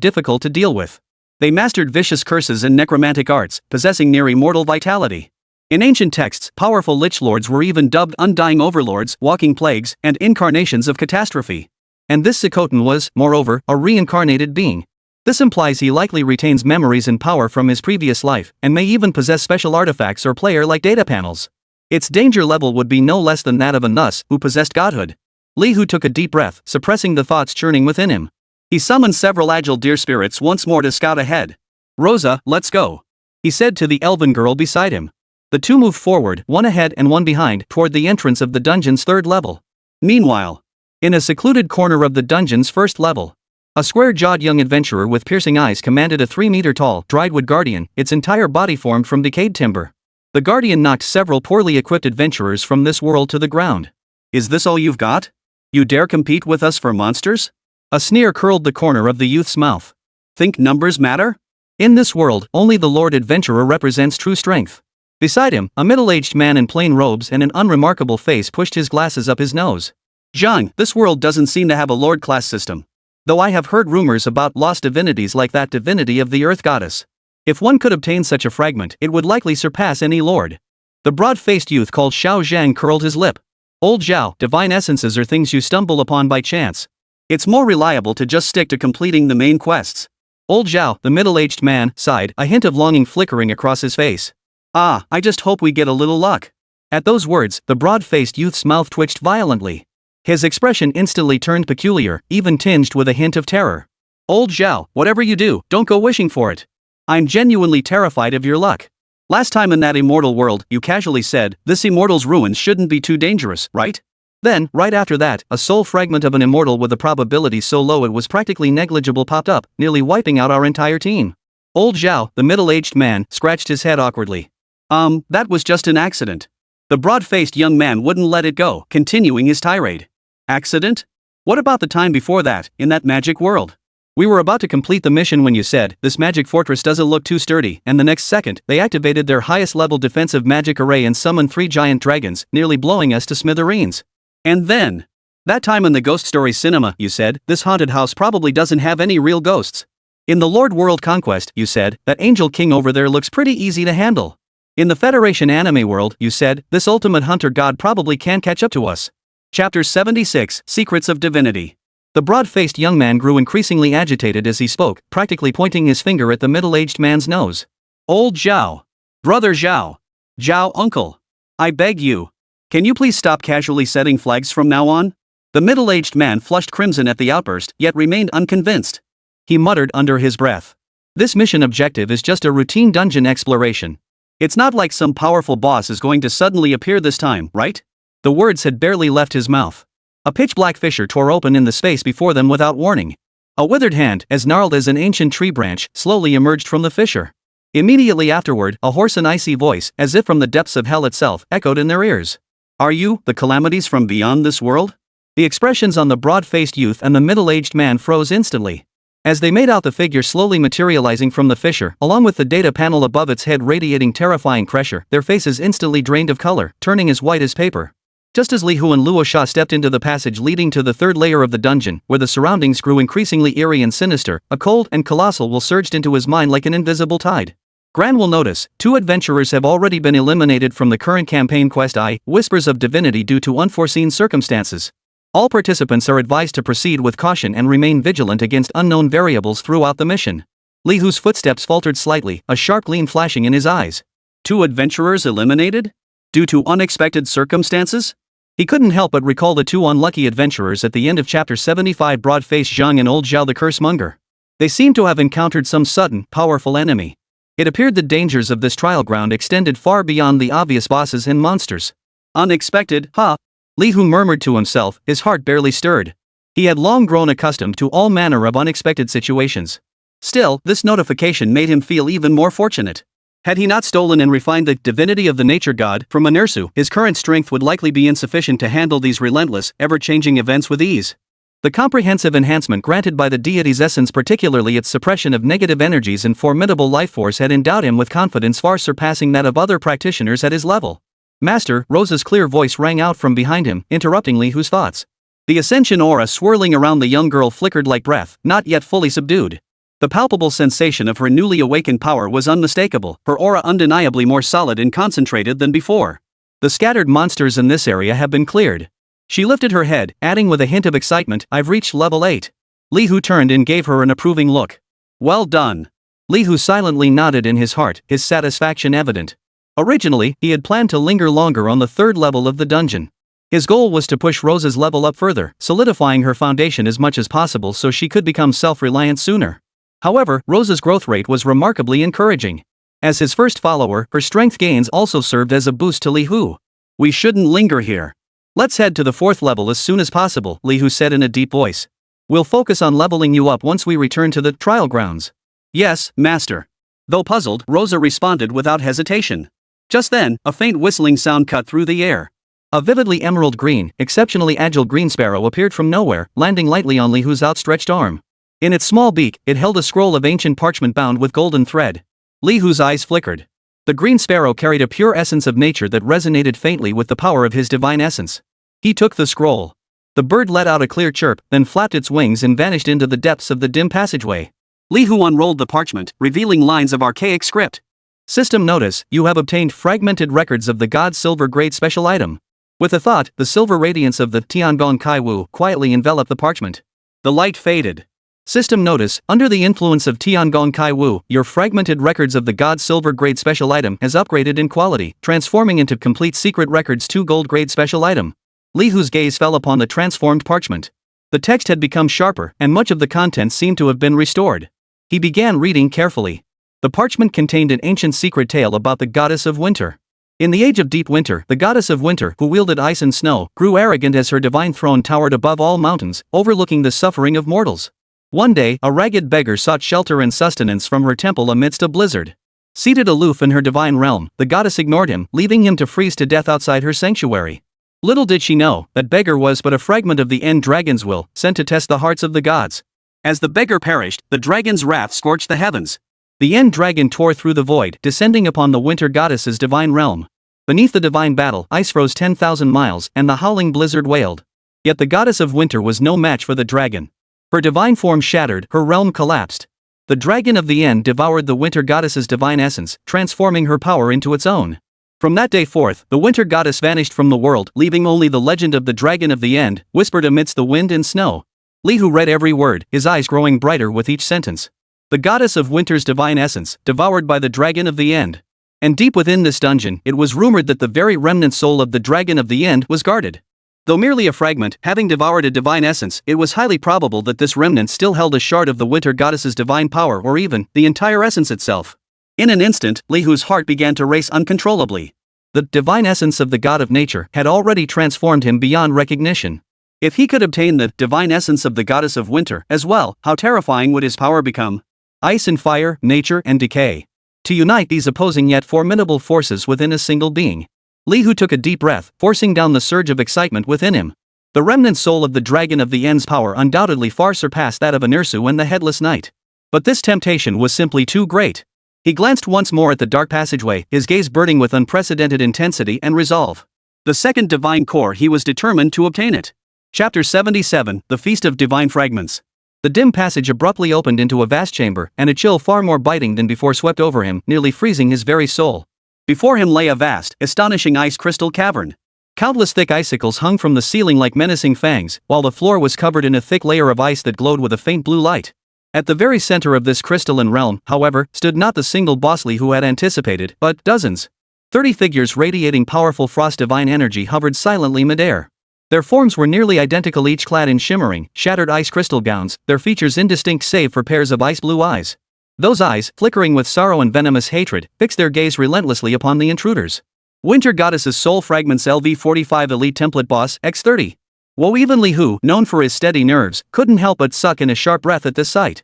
difficult to deal with. They mastered vicious curses and necromantic arts, possessing near-immortal vitality. In ancient texts, powerful Lich Lords were even dubbed undying overlords, walking plagues, and incarnations of catastrophe. And this Sukotan was, moreover, a reincarnated being. This implies he likely retains memories and power from his previous life, and may even possess special artifacts or player-like data panels. Its danger level would be no less than that of a Nus who possessed godhood. Li Hu took a deep breath, suppressing the thoughts churning within him. He summoned several agile deer spirits once more to scout ahead. Rosa, let's go, he said to the elven girl beside him. The two moved forward, one ahead and one behind, toward the entrance of the dungeon's 3rd level. Meanwhile, in a secluded corner of the dungeon's 1st level, a square-jawed young adventurer with piercing eyes commanded a 3-meter-tall, driedwood guardian, its entire body formed from decayed timber. The guardian knocked several poorly equipped adventurers from this world to the ground. Is this all you've got? You dare compete with us for monsters? A sneer curled the corner of the youth's mouth. Think numbers matter? In this world, only the Lord Adventurer represents true strength. Beside him, a middle-aged man in plain robes and an unremarkable face pushed his glasses up his nose. Zhang, this world doesn't seem to have a Lord-class system. Though I have heard rumors about lost divinities like that divinity of the Earth Goddess. If one could obtain such a fragment, it would likely surpass any lord. The broad-faced youth called Xiao Zhang curled his lip. Old Zhao, divine essences are things you stumble upon by chance. It's more reliable to just stick to completing the main quests. Old Zhao, the middle-aged man, sighed, a hint of longing flickering across his face. Ah, I just hope we get a little luck. At those words, the broad-faced youth's mouth twitched violently. His expression instantly turned peculiar, even tinged with a hint of terror. Old Zhao, whatever you do, don't go wishing for it. I'm genuinely terrified of your luck. Last time in that immortal world, you casually said, this immortal's ruins shouldn't be too dangerous, right? Then, right after that, a soul fragment of an immortal with a probability so low it was practically negligible popped up, nearly wiping out our entire team. Old Zhao, the middle-aged man, scratched his head awkwardly. That was just an accident. The broad-faced young man wouldn't let it go, continuing his tirade. Accident? What about the time before that, in that magic world? We were about to complete the mission when you said, this magic fortress doesn't look too sturdy, and the next second, they activated their highest-level defensive magic array and summoned 3 giant dragons, nearly blowing us to smithereens. And then, that time in the ghost story cinema, you said, this haunted house probably doesn't have any real ghosts. In the Lord World Conquest, you said, that Angel King over there looks pretty easy to handle. In the Federation anime world, you said, this ultimate hunter god probably can't catch up to us. Chapter 76, Secrets of Divinity. The broad-faced young man grew increasingly agitated as he spoke, practically pointing his finger at the middle-aged man's nose. Old Zhao. Brother Zhao. Zhao uncle. I beg you. Can you please stop casually setting flags from now on? The middle-aged man flushed crimson at the outburst, yet remained unconvinced. He muttered under his breath. This mission objective is just a routine dungeon exploration. It's not like some powerful boss is going to suddenly appear this time, right? The words had barely left his mouth. A pitch-black fissure tore open in the space before them without warning. A withered hand, as gnarled as an ancient tree branch, slowly emerged from the fissure. Immediately afterward, a hoarse and icy voice, as if from the depths of hell itself, echoed in their ears. Are you, the calamities from beyond this world? The expressions on the broad-faced youth and the middle-aged man froze instantly. As they made out the figure slowly materializing from the fissure, along with the data panel above its head radiating terrifying pressure, their faces instantly drained of color, turning as white as paper. Just as Li Hu and Luo Sha stepped into the passage leading to the 3rd layer of the dungeon, where the surroundings grew increasingly eerie and sinister, a cold and colossal will surged into his mind like an invisible tide. Gran will notice, 2 adventurers have already been eliminated from the current campaign quest I, Whispers of Divinity due to unforeseen circumstances. All participants are advised to proceed with caution and remain vigilant against unknown variables throughout the mission. Li Hu's footsteps faltered slightly, a sharp gleam flashing in his eyes. 2 adventurers eliminated? Due to unexpected circumstances? He couldn't help but recall the 2 unlucky adventurers at the end of Chapter 75, broad-faced Zhang and Old Zhao the Cursemonger. They seemed to have encountered some sudden, powerful enemy. It appeared the dangers of this trial ground extended far beyond the obvious bosses and monsters. Unexpected, huh? Li Hu murmured to himself, his heart barely stirred. He had long grown accustomed to all manner of unexpected situations. Still, this notification made him feel even more fortunate. Had he not stolen and refined the divinity of the nature god from Manhwa, his current strength would likely be insufficient to handle these relentless, ever-changing events with ease. The comprehensive enhancement granted by the deity's essence, particularly its suppression of negative energies and formidable life force, had endowed him with confidence far surpassing that of other practitioners at his level. Master, Rosa's clear voice rang out from behind him, interrupting Li Hu's thoughts. The ascension aura swirling around the young girl flickered like breath, not yet fully subdued. The palpable sensation of her newly awakened power was unmistakable, her aura undeniably more solid and concentrated than before. The scattered monsters in this area have been cleared. She lifted her head, adding with a hint of excitement, I've reached level 8. Li Hu turned and gave her an approving look. Well done. Li Hu silently nodded in his heart, his satisfaction evident. Originally, he had planned to linger longer on the 3rd level of the dungeon. His goal was to push Rosa's level up further, solidifying her foundation as much as possible so she could become self-reliant sooner. However, Rosa's growth rate was remarkably encouraging. As his first follower, her strength gains also served as a boost to Li Hu. We shouldn't linger here. Let's head to the 4th level as soon as possible, Li Hu said in a deep voice. We'll focus on leveling you up once we return to the trial grounds. Yes, master. Though puzzled, Rosa responded without hesitation. Just then, a faint whistling sound cut through the air. A vividly emerald green, exceptionally agile green sparrow appeared from nowhere, landing lightly on Li Hu's outstretched arm. In its small beak, it held a scroll of ancient parchment bound with golden thread. Li Hu's eyes flickered. The green sparrow carried a pure essence of nature that resonated faintly with the power of his divine essence. He took the scroll. The bird let out a clear chirp, then flapped its wings and vanished into the depths of the dim passageway. Li Hu unrolled the parchment, revealing lines of archaic script. System notice, you have obtained fragmented records of the god's silver grade special item. With a thought, the silver radiance of the Tiangong Kai Wu quietly enveloped the parchment. The light faded. System notice, under the influence of Tiangong Kai Wu, your fragmented records of the god's silver grade special item has upgraded in quality, transforming into complete secret records 2 gold grade special item. Li Hu's gaze fell upon the transformed parchment. The text had become sharper, and much of the contents seemed to have been restored. He began reading carefully. The parchment contained an ancient secret tale about the goddess of winter. In the age of deep winter, the goddess of winter, who wielded ice and snow, grew arrogant as her divine throne towered above all mountains, overlooking the suffering of mortals. One day, a ragged beggar sought shelter and sustenance from her temple amidst a blizzard. Seated aloof in her divine realm, the goddess ignored him, leaving him to freeze to death outside her sanctuary. Little did she know, that beggar was but a fragment of the end dragon's will, sent to test the hearts of the gods. As the beggar perished, the dragon's wrath scorched the heavens. The end dragon tore through the void, descending upon the winter goddess's divine realm. Beneath the divine battle, ice froze 10,000 miles, and the howling blizzard wailed. Yet the goddess of winter was no match for the dragon. Her divine form shattered, her realm collapsed. The dragon of the end devoured the winter goddess's divine essence, transforming her power into its own. From that day forth, the winter goddess vanished from the world, leaving only the legend of the dragon of the end, whispered amidst the wind and snow. Li Hu read every word, his eyes growing brighter with each sentence. The goddess of winter's divine essence, devoured by the dragon of the end. And deep within this dungeon, it was rumored that the very remnant soul of the dragon of the end was guarded. Though merely a fragment, having devoured a divine essence, it was highly probable that this remnant still held a shard of the winter goddess's divine power or even the entire essence itself. In an instant, Li Hu's heart began to race uncontrollably. The divine essence of the god of nature had already transformed him beyond recognition. If he could obtain the divine essence of the goddess of winter as well, how terrifying would his power become? Ice and fire, nature and decay. To unite these opposing yet formidable forces within a single being. Li Hu took a deep breath, forcing down the surge of excitement within him. The remnant soul of the dragon of the end's power undoubtedly far surpassed that of Enrage and the Headless Knight. But this temptation was simply too great. He glanced once more at the dark passageway, his gaze burning with unprecedented intensity and resolve. The second divine core, he was determined to obtain it. Chapter 77, The Feast of Divine Fragments. The dim passage abruptly opened into a vast chamber, and a chill far more biting than before swept over him, nearly freezing his very soul. Before him lay a vast, astonishing ice crystal cavern. Countless thick icicles hung from the ceiling like menacing fangs, while the floor was covered in a thick layer of ice that glowed with a faint blue light. At the very center of this crystalline realm, however, stood not the single boss Li Hu had anticipated, but dozens. 30 figures radiating powerful frost divine energy hovered silently midair. Their forms were nearly identical, each clad in shimmering, shattered ice crystal gowns, their features indistinct save for pairs of ice blue eyes. Those eyes, flickering with sorrow and venomous hatred, fixed their gaze relentlessly upon the intruders. Winter Goddess's Soul Fragments LV-45 Elite Template Boss X30. Woe even Li Hu, known for his steady nerves, couldn't help but suck in a sharp breath at this sight.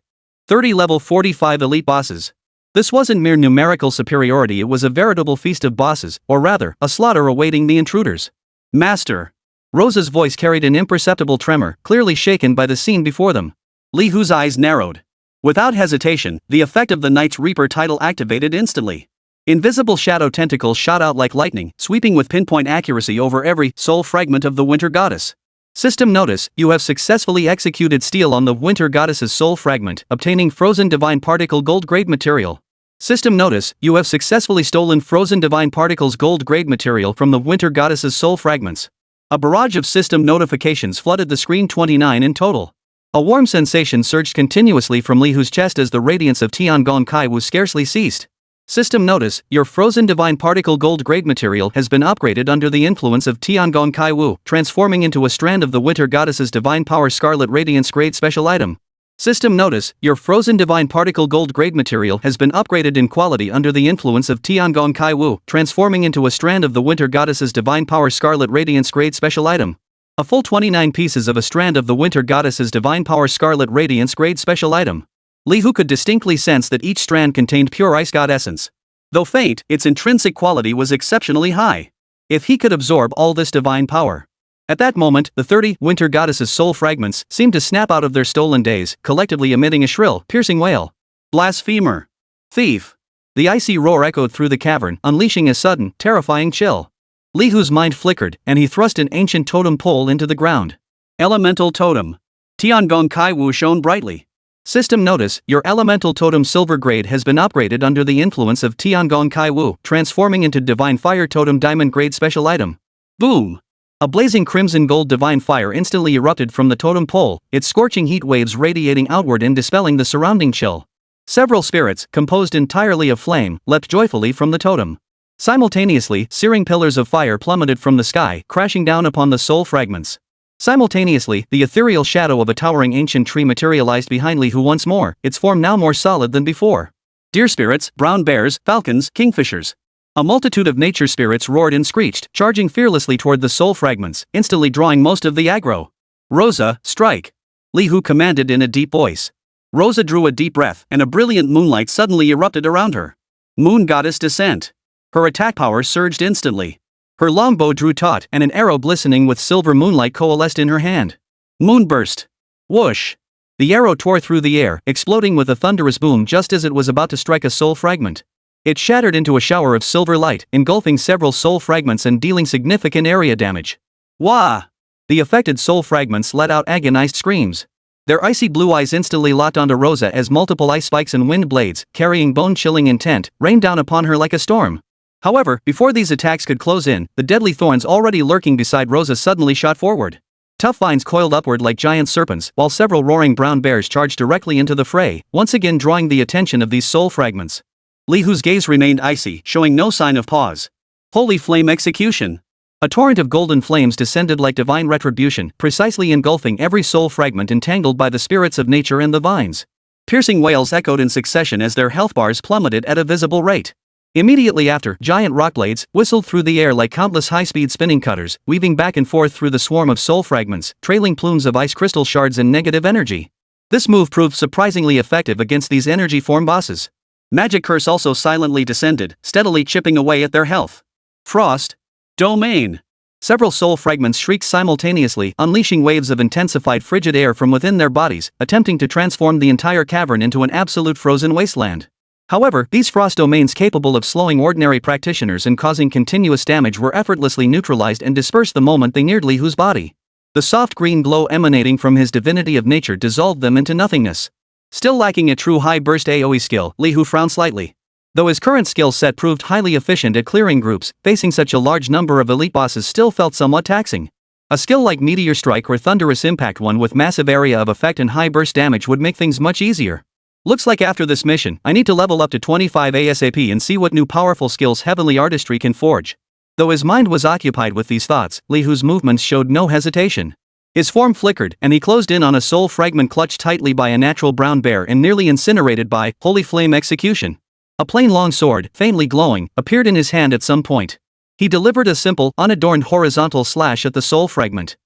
30 level 45 elite bosses. This wasn't mere numerical superiority, it was a veritable feast of bosses, or rather, a slaughter awaiting the intruders. Master. Rosa's voice carried an imperceptible tremor, clearly shaken by the scene before them. Li Hu's eyes narrowed. Without hesitation, the effect of the Knight's Reaper title activated instantly. Invisible shadow tentacles shot out like lightning, sweeping with pinpoint accuracy over every soul fragment of the Winter Goddess. System notice: you have successfully executed steal on the Winter Goddess's soul fragment, obtaining frozen divine particle gold grade material. System notice: you have successfully stolen frozen divine particles gold grade material from the Winter Goddess's soul fragments. A barrage of system notifications flooded the screen, 29 in total. A warm sensation surged continuously from Li Hu's chest as the radiance of Tiangong Kai-Wu scarcely ceased. System notice: your frozen divine particle gold grade material has been upgraded under the influence of Tiangong Kai-Wu, transforming into a strand of the Winter Goddess's divine power Scarlet Radiance grade special item. System notice: your frozen divine particle gold grade material has been upgraded in quality under the influence of Tiangong Kai-Wu, transforming into a strand of the Winter Goddess's divine power Scarlet Radiance grade special item. A full 29 pieces of a strand of the Winter Goddess's divine power Scarlet Radiance grade special item. Li Hu could distinctly sense that each strand contained pure ice god essence. Though faint, its intrinsic quality was exceptionally high. If he could absorb all this divine power. At that moment, the 30 Winter Goddess's soul fragments seemed to snap out of their stolen days, collectively emitting a shrill, piercing wail. Blasphemer! Thief! The icy roar echoed through the cavern, unleashing a sudden, terrifying chill. Li Hu's mind flickered, and he thrust an ancient totem pole into the ground. Elemental Totem. Tiangong Kai-Wu shone brightly. System notice: your elemental totem silver grade has been upgraded under the influence of Tiangong Kai-Wu, transforming into divine fire totem diamond grade special item. Boom! A blazing crimson gold divine fire instantly erupted from the totem pole, its scorching heat waves radiating outward and dispelling the surrounding chill. Several spirits, composed entirely of flame, leapt joyfully from the totem. Simultaneously, searing pillars of fire plummeted from the sky, crashing down upon the soul fragments. Simultaneously, the ethereal shadow of a towering ancient tree materialized behind Li Hu once more, its form now more solid than before. Deer spirits, brown bears, falcons, kingfishers. A multitude of nature spirits roared and screeched, charging fearlessly toward the soul fragments, instantly drawing most of the aggro. Rosa, strike! Li Hu commanded in a deep voice. Rosa drew a deep breath, and a brilliant moonlight suddenly erupted around her. Moon Goddess Descent. Her attack power surged instantly. Her longbow drew taut, and an arrow glistening with silver moonlight coalesced in her hand. Moonburst. Whoosh! The arrow tore through the air, exploding with a thunderous boom just as it was about to strike a soul fragment. It shattered into a shower of silver light, engulfing several soul fragments and dealing significant area damage. Wah! The affected soul fragments let out agonized screams. Their icy blue eyes instantly locked onto Rosa as multiple ice spikes and wind blades, carrying bone-chilling intent, rained down upon her like a storm. However, before these attacks could close in, the deadly thorns already lurking beside Rosa suddenly shot forward. Tough vines coiled upward like giant serpents, while several roaring brown bears charged directly into the fray, once again drawing the attention of these soul fragments. Li Hu's gaze remained icy, showing no sign of pause. Holy flame execution! A torrent of golden flames descended like divine retribution, precisely engulfing every soul fragment entangled by the spirits of nature and the vines. Piercing wails echoed in succession as their health bars plummeted at a visible rate. Immediately after, giant rock blades whistled through the air like countless high-speed spinning cutters, weaving back and forth through the swarm of soul fragments, trailing plumes of ice crystal shards and negative energy. This move proved surprisingly effective against these energy form bosses. Magic Curse also silently descended, steadily chipping away at their health. Frost. Domain. Several soul fragments shrieked simultaneously, unleashing waves of intensified frigid air from within their bodies, attempting to transform the entire cavern into an absolute frozen wasteland. However, these frost domains capable of slowing ordinary practitioners and causing continuous damage were effortlessly neutralized and dispersed the moment they neared Li Hu's body. The soft green glow emanating from his divinity of nature dissolved them into nothingness. Still lacking a true high-burst AoE skill, Li Hu frowned slightly. Though his current skill set proved highly efficient at clearing groups, facing such a large number of elite bosses still felt somewhat taxing. A skill like Meteor Strike or Thunderous Impact, one with massive area of effect and high burst damage, would make things much easier. Looks like after this mission, I need to level up to 25 ASAP and see what new powerful skills Heavenly Artistry can forge. Though his mind was occupied with these thoughts, Li Hu's movements showed no hesitation. His form flickered, and he closed in on a soul fragment clutched tightly by a natural brown bear and nearly incinerated by Holy Flame Execution. A plain long sword, faintly glowing, appeared in his hand at some point. He delivered a simple, unadorned horizontal slash at the soul fragment.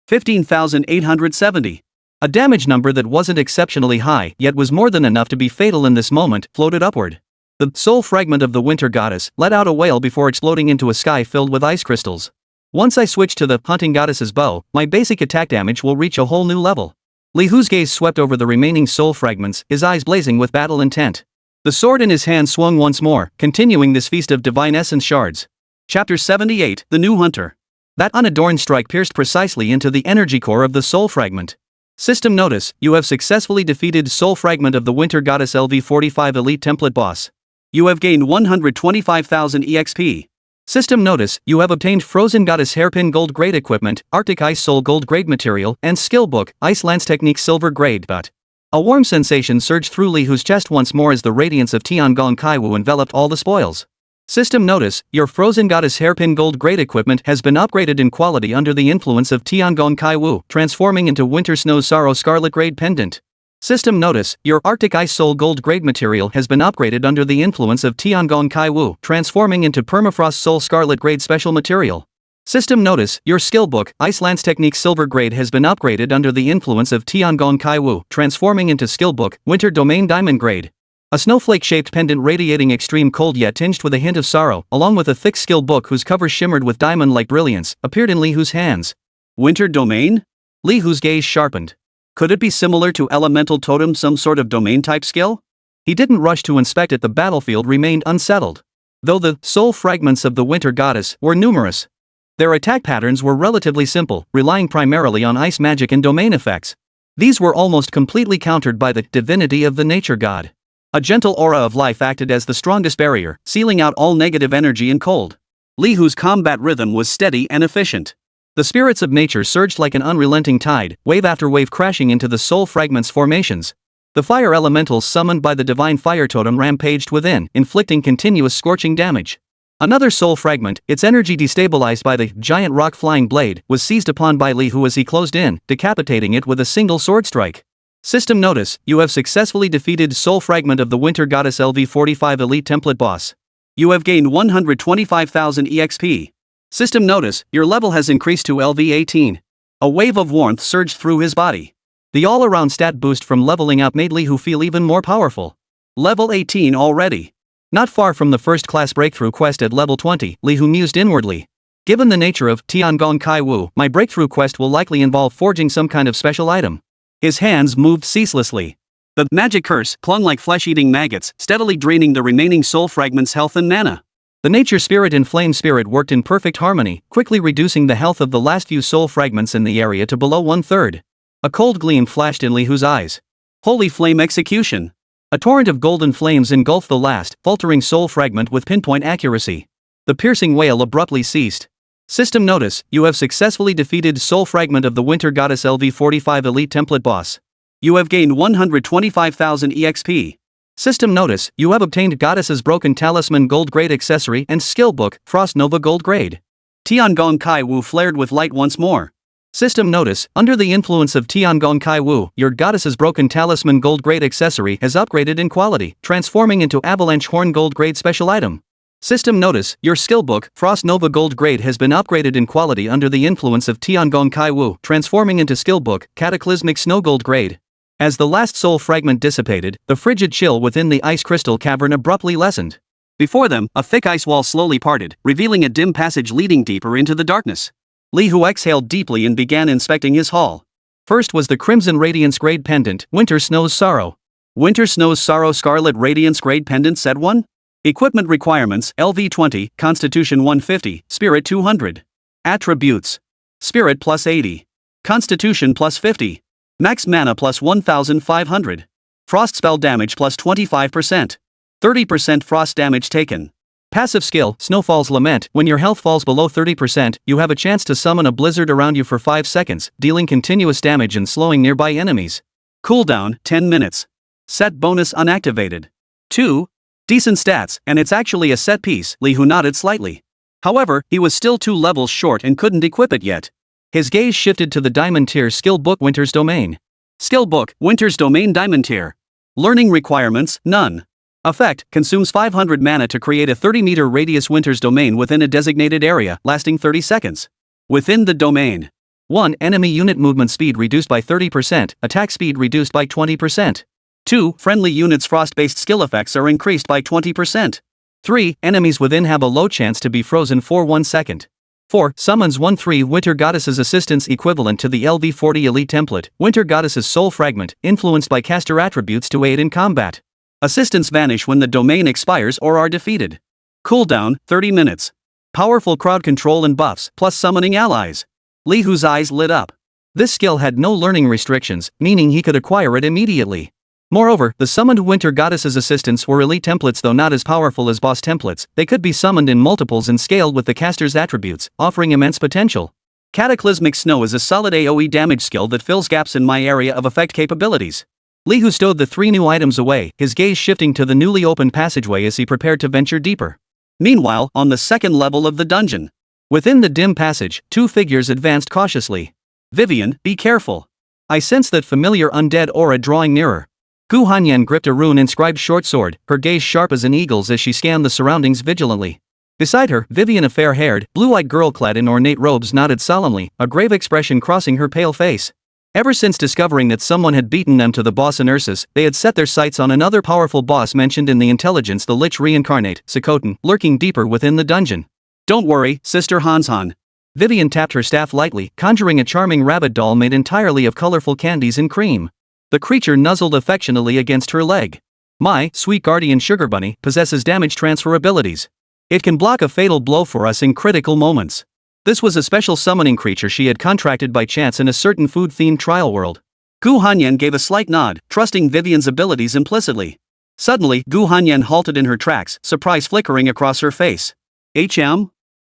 15,870. A damage number that wasn't exceptionally high yet was more than enough to be fatal in this moment floated upward. The soul fragment of the winter goddess let out a wail before exploding into a sky filled with ice crystals. Once I switch to the hunting goddess's bow, my basic attack damage will reach a whole new level. Li Hu's gaze swept over the remaining soul fragments, his eyes blazing with battle intent. The sword in his hand swung once more, continuing this feast of divine essence shards. Chapter 78, The New Hunter. That unadorned strike pierced precisely into the energy core of the soul fragment. System notice, you have successfully defeated soul fragment of the winter goddess LV45 elite template boss. You have gained 125,000 EXP. System notice, you have obtained Frozen Goddess Hairpin Gold Grade Equipment, Arctic Ice Soul Gold Grade Material, and Skill Book, Ice Lance Technique Silver Grade. But a warm sensation surged through Li Hu's chest once more as the radiance of Tiangong Kaiwu enveloped all the spoils. System notice, your Frozen Goddess Hairpin Gold Grade Equipment has been upgraded in quality under the influence of Tiangong Kaiwu, transforming into Winter Snow Sorrow Scarlet Grade Pendant. System notice, your Arctic Ice Soul Gold Grade Material has been upgraded under the influence of Tiangong Kaiwu, transforming into Permafrost Soul Scarlet Grade Special Material. System notice, your Skill Book, Ice Lance Technique Silver Grade has been upgraded under the influence of Tiangong Kaiwu, transforming into Skill Book, Winter Domain Diamond Grade. A snowflake-shaped pendant radiating extreme cold yet tinged with a hint of sorrow, along with a thick Skill Book whose cover shimmered with diamond-like brilliance, appeared in Li Hu's hands. Winter Domain? Li Hu's gaze sharpened. Could it be similar to Elemental Totem, some sort of domain-type skill? He didn't rush to inspect it. The battlefield remained unsettled. Though the soul fragments of the winter goddess were numerous, their attack patterns were relatively simple, relying primarily on ice magic and domain effects. These were almost completely countered by the divinity of the nature god. A gentle aura of life acted as the strongest barrier, sealing out all negative energy and cold. Li Hu's combat rhythm was steady and efficient. The spirits of nature surged like an unrelenting tide, wave after wave crashing into the soul fragments' formations. The fire elementals summoned by the divine fire totem rampaged within, inflicting continuous scorching damage. Another soul fragment, its energy destabilized by the giant rock flying blade, was seized upon by Li Hu as he closed in, decapitating it with a single sword strike. System notice, you have successfully defeated soul fragment of the winter goddess LV45 elite template boss. You have gained 125,000 EXP. System notice, your level has increased to LV18. A wave of warmth surged through his body. The all-around stat boost from leveling up made Li Hu feel even more powerful. Level 18 already. Not far from the first-class breakthrough quest at level 20, Li Hu mused inwardly. Given the nature of Tiangong Kaiwu, my breakthrough quest will likely involve forging some kind of special item. His hands moved ceaselessly. The magic curse clung like flesh-eating maggots, steadily draining the remaining soul fragments' health and mana. The nature spirit and flame spirit worked in perfect harmony, quickly reducing the health of the last few soul fragments in the area to below 1/3. A cold gleam flashed in Li Hu's eyes. Holy flame execution! A torrent of golden flames engulfed the last, faltering soul fragment with pinpoint accuracy. The piercing wail abruptly ceased. System notice, you have successfully defeated soul fragment of the winter goddess LV45 elite template boss. You have gained 125,000 EXP. System notice, you have obtained Goddess's Broken Talisman Gold Grade Accessory and Skill Book, Frost Nova Gold Grade. Tiangong Kaiwu flared with light once more. System notice, under the influence of Tiangong Kaiwu, your Goddess's Broken Talisman Gold Grade Accessory has upgraded in quality, transforming into Avalanche Horn Gold Grade Special Item. System notice, your Skill Book, Frost Nova Gold Grade has been upgraded in quality under the influence of Tiangong Kaiwu, transforming into Skill Book, Cataclysmic Snow Gold Grade. As the last soul fragment dissipated, the frigid chill within the ice crystal cavern abruptly lessened. Before them, a thick ice wall slowly parted, revealing a dim passage leading deeper into the darkness. Li Hu exhaled deeply and began inspecting his haul. First was the Crimson Radiance Grade Pendant, Winter Snow's Sorrow. Winter Snow's Sorrow Scarlet Radiance Grade Pendant Set 1? Equipment requirements, LV20, Constitution 150, Spirit 200. Attributes. Spirit plus 80. Constitution plus 50. Max mana plus 1,500. Frost spell damage plus 25%. 30% frost damage taken. Passive skill, Snowfall's Lament. When your health falls below 30%, you have a chance to summon a blizzard around you for 5 seconds, dealing continuous damage and slowing nearby enemies. Cooldown, 10 minutes. Set bonus unactivated. 2. Decent stats, and it's actually a set piece. Li Hu nodded slightly. However, he was still 2 levels short and couldn't equip it yet. His gaze shifted to the Diamond Tier Skill Book Winter's Domain. Skill Book, Winter's Domain Diamond Tier. Learning requirements, none. Effect, consumes 500 mana to create a 30-meter radius Winter's Domain within a designated area, lasting 30 seconds. Within the domain. 1. Enemy unit movement speed reduced by 30%, attack speed reduced by 20%. 2. Friendly units' frost-based skill effects are increased by 20%. 3. Enemies within have a low chance to be frozen for 1 second. 4. Summons 1-3 Winter Goddess's Assistance equivalent to the LV40 Elite template, Winter Goddess's Soul Fragment, influenced by caster attributes to aid in combat. Assistants vanish when the domain expires or are defeated. Cooldown, 30 minutes. Powerful crowd control and buffs, plus summoning allies. Li Hu's eyes lit up. This skill had no learning restrictions, meaning he could acquire it immediately. Moreover, the summoned Winter Goddess's assistants were elite templates, though not as powerful as boss templates. They could be summoned in multiples and scaled with the caster's attributes, offering immense potential. Cataclysmic Snow is a solid AoE damage skill that fills gaps in my area of effect capabilities. Li Hu stowed the 3 new items away, his gaze shifting to the newly opened passageway as he prepared to venture deeper. Meanwhile, on the second level of the dungeon. Within the dim passage, 2 figures advanced cautiously. Vivian, be careful. I sense that familiar undead aura drawing nearer. Gu Hanyan gripped a rune-inscribed short sword, her gaze sharp as an eagle's as she scanned the surroundings vigilantly. Beside her, Vivian, a fair-haired, blue-eyed girl clad in ornate robes, nodded solemnly, a grave expression crossing her pale face. Ever since discovering that someone had beaten them to the boss in Ursus, they had set their sights on another powerful boss mentioned in the intelligence, the Lich reincarnate, Sakotan, lurking deeper within the dungeon. Don't worry, Sister Hanshan. Vivian tapped her staff lightly, conjuring a charming rabbit doll made entirely of colorful candies and cream. The creature nuzzled affectionately against her leg. My sweet guardian Sugar Bunny possesses damage transfer abilities. It can block a fatal blow for us in critical moments. This was a special summoning creature she had contracted by chance in a certain food-themed trial world. Gu Hanyan gave a slight nod, trusting Vivian's abilities implicitly. Suddenly, Gu Hanyan halted in her tracks, surprise flickering across her face.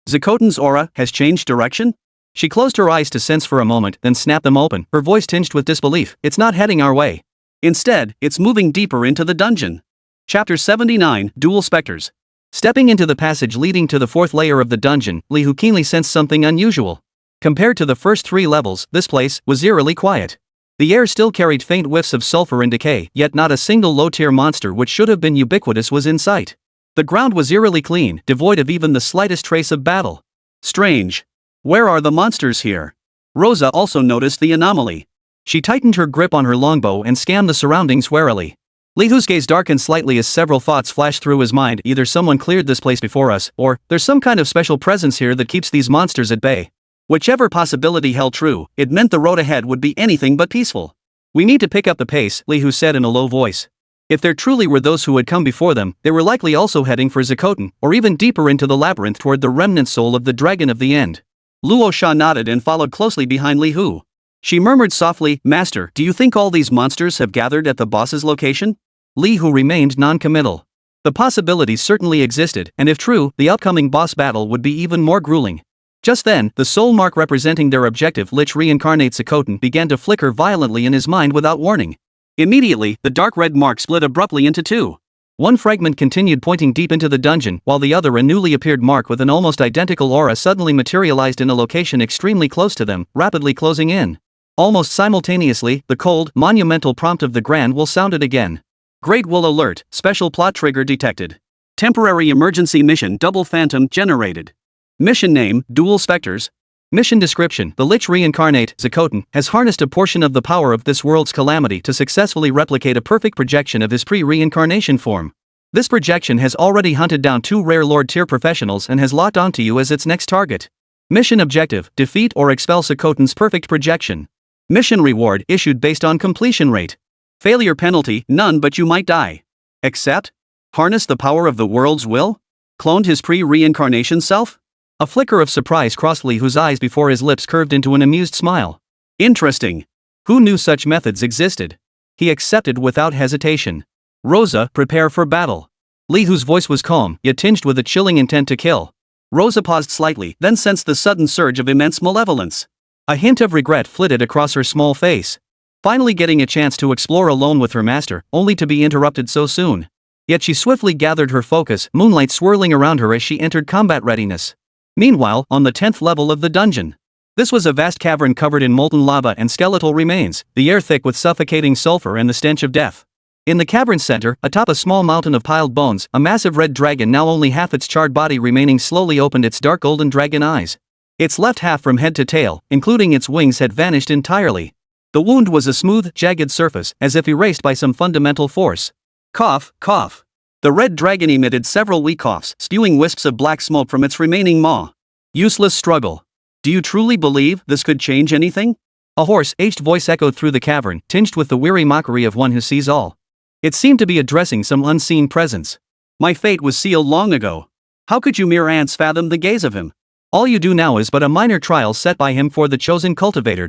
Zakotan's aura has changed direction? She closed her eyes to sense for a moment, then snapped them open, her voice tinged with disbelief. It's not heading our way. Instead, it's moving deeper into the dungeon. Chapter 79, Dual Spectres. Stepping into the passage leading to the 4th layer of the dungeon, Li Hu keenly sensed something unusual. Compared to the first 3 levels, this place was eerily quiet. The air still carried faint whiffs of sulfur and decay, yet not a single low-tier monster which should have been ubiquitous was in sight. The ground was eerily clean, devoid of even the slightest trace of battle. Strange. Where are the monsters here? Rosa also noticed the anomaly. She tightened her grip on her longbow and scanned the surroundings warily. Li Hu's gaze darkened slightly as several thoughts flashed through his mind. Either someone cleared this place before us, or there's some kind of special presence here that keeps these monsters at bay. Whichever possibility held true, it meant the road ahead would be anything but peaceful. We need to pick up the pace, Li Hu said in a low voice. If there truly were those who had come before them, they were likely also heading for Zakotan, or even deeper into the labyrinth toward the remnant soul of the Dragon of the End. Luo Sha nodded and followed closely behind Li Hu. She murmured softly, Master, do you think all these monsters have gathered at the boss's location? Li Hu remained non-committal. The possibilities certainly existed, and if true, the upcoming boss battle would be even more grueling. Just then, the soul mark representing their objective, Lich reincarnate Sakotan, began to flicker violently in his mind without warning. Immediately, the dark red mark split abruptly into 2. One fragment continued pointing deep into the dungeon, while the other, a newly appeared mark with an almost identical aura, suddenly materialized in a location extremely close to them, rapidly closing in. Almost simultaneously, the cold, monumental prompt of the Grand Will sounded again. Great Will alert, special plot trigger detected. Temporary emergency mission Double Phantom generated. Mission name, Dual Spectres. Mission description: the Lich reincarnate, Zakotan, has harnessed a portion of the power of this world's calamity to successfully replicate a perfect projection of his pre-reincarnation form. This projection has already hunted down 2 rare Lord-tier professionals and has locked onto you as its next target. Mission objective: defeat or expel Sakotan's perfect projection. Mission reward issued based on completion rate. Failure penalty: none, but you might die. Accept? Harness the power of the world's will? Cloned his pre-reincarnation self? A flicker of surprise crossed Li Hu's eyes before his lips curved into an amused smile. Interesting. Who knew such methods existed? He accepted without hesitation. Rosa, prepare for battle. Li Hu's voice was calm, yet tinged with a chilling intent to kill. Rosa paused slightly, then sensed the sudden surge of immense malevolence. A hint of regret flitted across her small face. Finally getting a chance to explore alone with her master, only to be interrupted so soon. Yet she swiftly gathered her focus, moonlight swirling around her as she entered combat readiness. Meanwhile, on the 10th level of the dungeon. This was a vast cavern covered in molten lava and skeletal remains, the air thick with suffocating sulfur and the stench of death. In the cavern's center, atop a small mountain of piled bones, a massive red dragon, now only half its charred body remaining, slowly opened its dark golden dragon eyes. Its left half from head to tail, including its wings, had vanished entirely. The wound was a smooth, jagged surface, as if erased by some fundamental force. Cough, cough. The red dragon emitted several weak coughs, spewing wisps of black smoke from its remaining maw. Useless struggle. Do you truly believe this could change anything? A hoarse, aged voice echoed through the cavern, tinged with the weary mockery of one who sees all. It seemed to be addressing some unseen presence. My fate was sealed long ago. How could you mere ants fathom the gaze of him? All you do now is but a minor trial set by him for the chosen cultivator.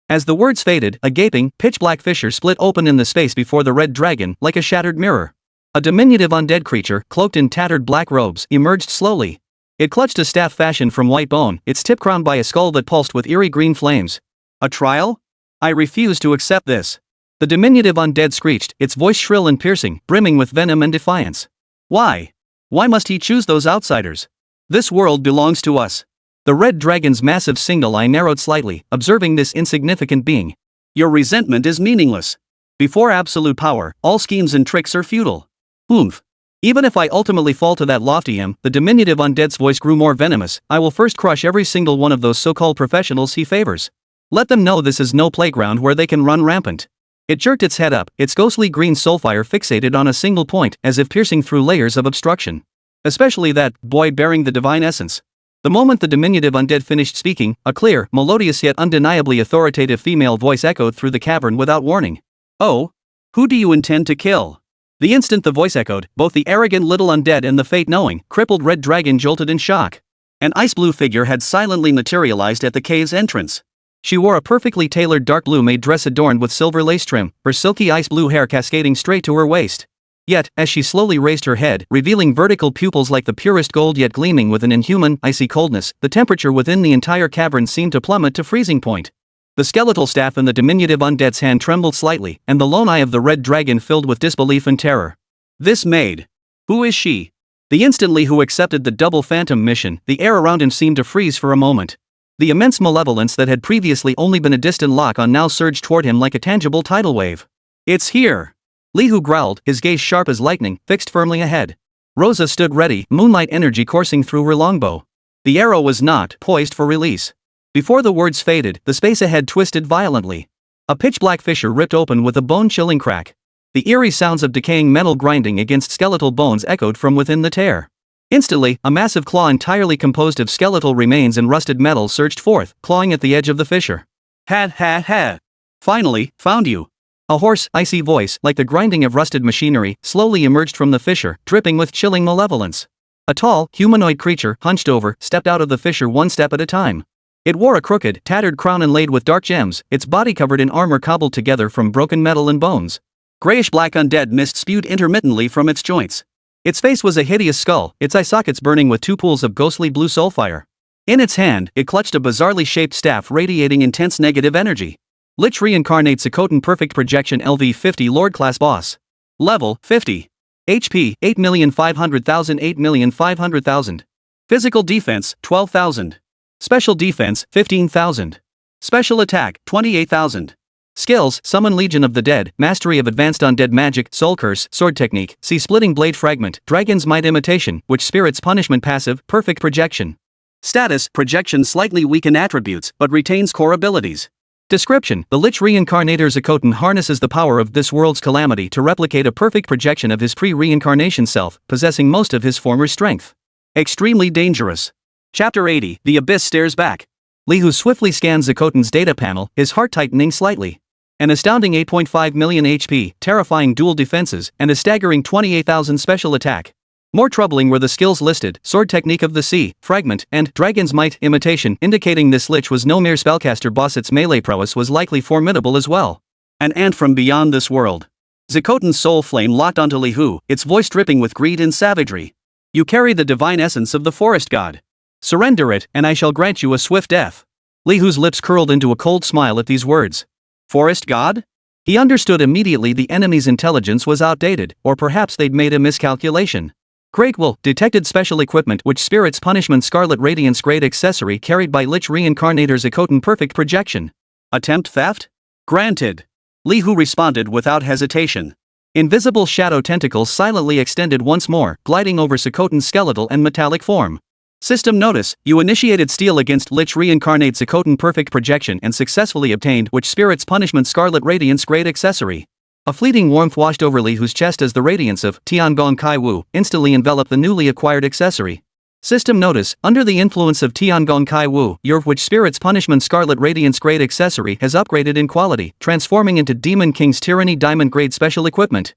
As the words faded, a gaping, pitch-black fissure split open in the space before the red dragon, like a shattered mirror. A diminutive undead creature, cloaked in tattered black robes, emerged slowly. It clutched a staff fashioned from white bone, its tip crowned by a skull that pulsed with eerie green flames. A trial? I refuse to accept this. The diminutive undead screeched, its voice shrill and piercing, brimming with venom and defiance. Why? Why must he choose those outsiders? This world belongs to us. The red dragon's massive single eye narrowed slightly, observing this insignificant being. Your resentment is meaningless. Before absolute power, all schemes and tricks are futile. Oomph. Even if I ultimately fall to that lofty aim, the diminutive undead's voice grew more venomous, I will first crush every single one of those so-called professionals he favors. Let them know this is no playground where they can run rampant. It jerked its head up, its ghostly green soulfire fixated on a single point, as if piercing through layers of obstruction. Especially that boy bearing the divine essence. The moment the diminutive undead finished speaking, a clear, melodious yet undeniably authoritative female voice echoed through the cavern without warning. Oh? Who do you intend to kill? The instant the voice echoed, both the arrogant little undead and the fate-knowing, crippled red dragon jolted in shock. An ice-blue figure had silently materialized at the cave's entrance. She wore a perfectly tailored dark blue maid dress adorned with silver lace trim, her silky ice-blue hair cascading straight to her waist. Yet, as she slowly raised her head, revealing vertical pupils like the purest gold yet gleaming with an inhuman, icy coldness, the temperature within the entire cavern seemed to plummet to freezing point. The skeletal staff in the diminutive undead's hand trembled slightly, and the lone eye of the red dragon filled with disbelief and terror. This maid. Who is she? The instantly who accepted the double phantom mission, the air around him seemed to freeze for a moment. The immense malevolence that had previously only been a distant lock-on now surged toward him like a tangible tidal wave. It's here! Lihu growled, his gaze sharp as lightning, fixed firmly ahead. Rosa stood ready, moonlight energy coursing through her longbow. The arrow was not poised for release. Before the words faded, the space ahead twisted violently. A pitch-black fissure ripped open with a bone-chilling crack. The eerie sounds of decaying metal grinding against skeletal bones echoed from within the tear. Instantly, a massive claw entirely composed of skeletal remains and rusted metal surged forth, clawing at the edge of the fissure. Ha ha ha! Finally, found you! A hoarse, icy voice, like the grinding of rusted machinery, slowly emerged from the fissure, dripping with chilling malevolence. A tall, humanoid creature, hunched over, stepped out of the fissure one step at a time. It wore a crooked, tattered crown inlaid with dark gems, its body covered in armor cobbled together from broken metal and bones. Grayish-black undead mist spewed intermittently from its joints. Its face was a hideous skull, its eye sockets burning with two pools of ghostly blue soulfire. In its hand, it clutched a bizarrely shaped staff radiating intense negative energy. Lich reincarnates Sokotan Perfect Projection LV-50 Lord Class Boss. Level, 50. HP, 8,500,000 8,500,000. Physical Defense, 12,000. Special Defense, 15,000. Special Attack, 28,000. Skills, Summon Legion of the Dead, Mastery of Advanced Undead Magic, Soul Curse, Sword Technique, See Splitting Blade Fragment, Dragon's Might Imitation, Witch Spirit's Punishment Passive, Perfect Projection. Status, Projection slightly weaken attributes, but retains core abilities. Description, the Lich Reincarnator Sokotan harnesses the power of this world's calamity to replicate a perfect projection of his pre-reincarnation self, possessing most of his former strength. Extremely dangerous. Chapter 80, The Abyss Stares Back. Lihu swiftly scans Sokotan's data panel, his heart tightening slightly. An astounding 8.5 million HP, terrifying dual defenses, and a staggering 28,000 special attack. More troubling were the skills listed, Sword Technique of the Sea, Fragment, and Dragon's Might Imitation, indicating this lich was no mere spellcaster boss. Its melee prowess was likely formidable as well. An ant from beyond this world. Sokotan's soul flame locked onto Lihu, its voice dripping with greed and savagery. You carry the divine essence of the forest god. Surrender it, and I shall grant you a swift death. Lihu's lips curled into a cold smile at these words. Forest god? He understood immediately the enemy's intelligence was outdated, or perhaps they'd made a miscalculation. Great Will, detected special equipment which Spirit's Punishment Scarlet Radiance grade accessory carried by Lich Reincarnator Sokotan Perfect Projection. Attempt theft? Granted. Lihu responded without hesitation. Invisible shadow tentacles silently extended once more, gliding over Sokotan's skeletal and metallic form. System notice, you initiated Steel against Lich Reincarnate Zakoten Perfect Projection and successfully obtained Witch Spirit's Punishment Scarlet Radiance Grade Accessory. A fleeting warmth washed over Li, whose chest as the radiance of Tiangong Kai Wu instantly enveloped the newly acquired accessory. System notice, under the influence of Tiangong Kai Wu, your Witch Spirit's Punishment Scarlet Radiance Grade Accessory has upgraded in quality, transforming into Demon King's Tyranny Diamond Grade Special Equipment.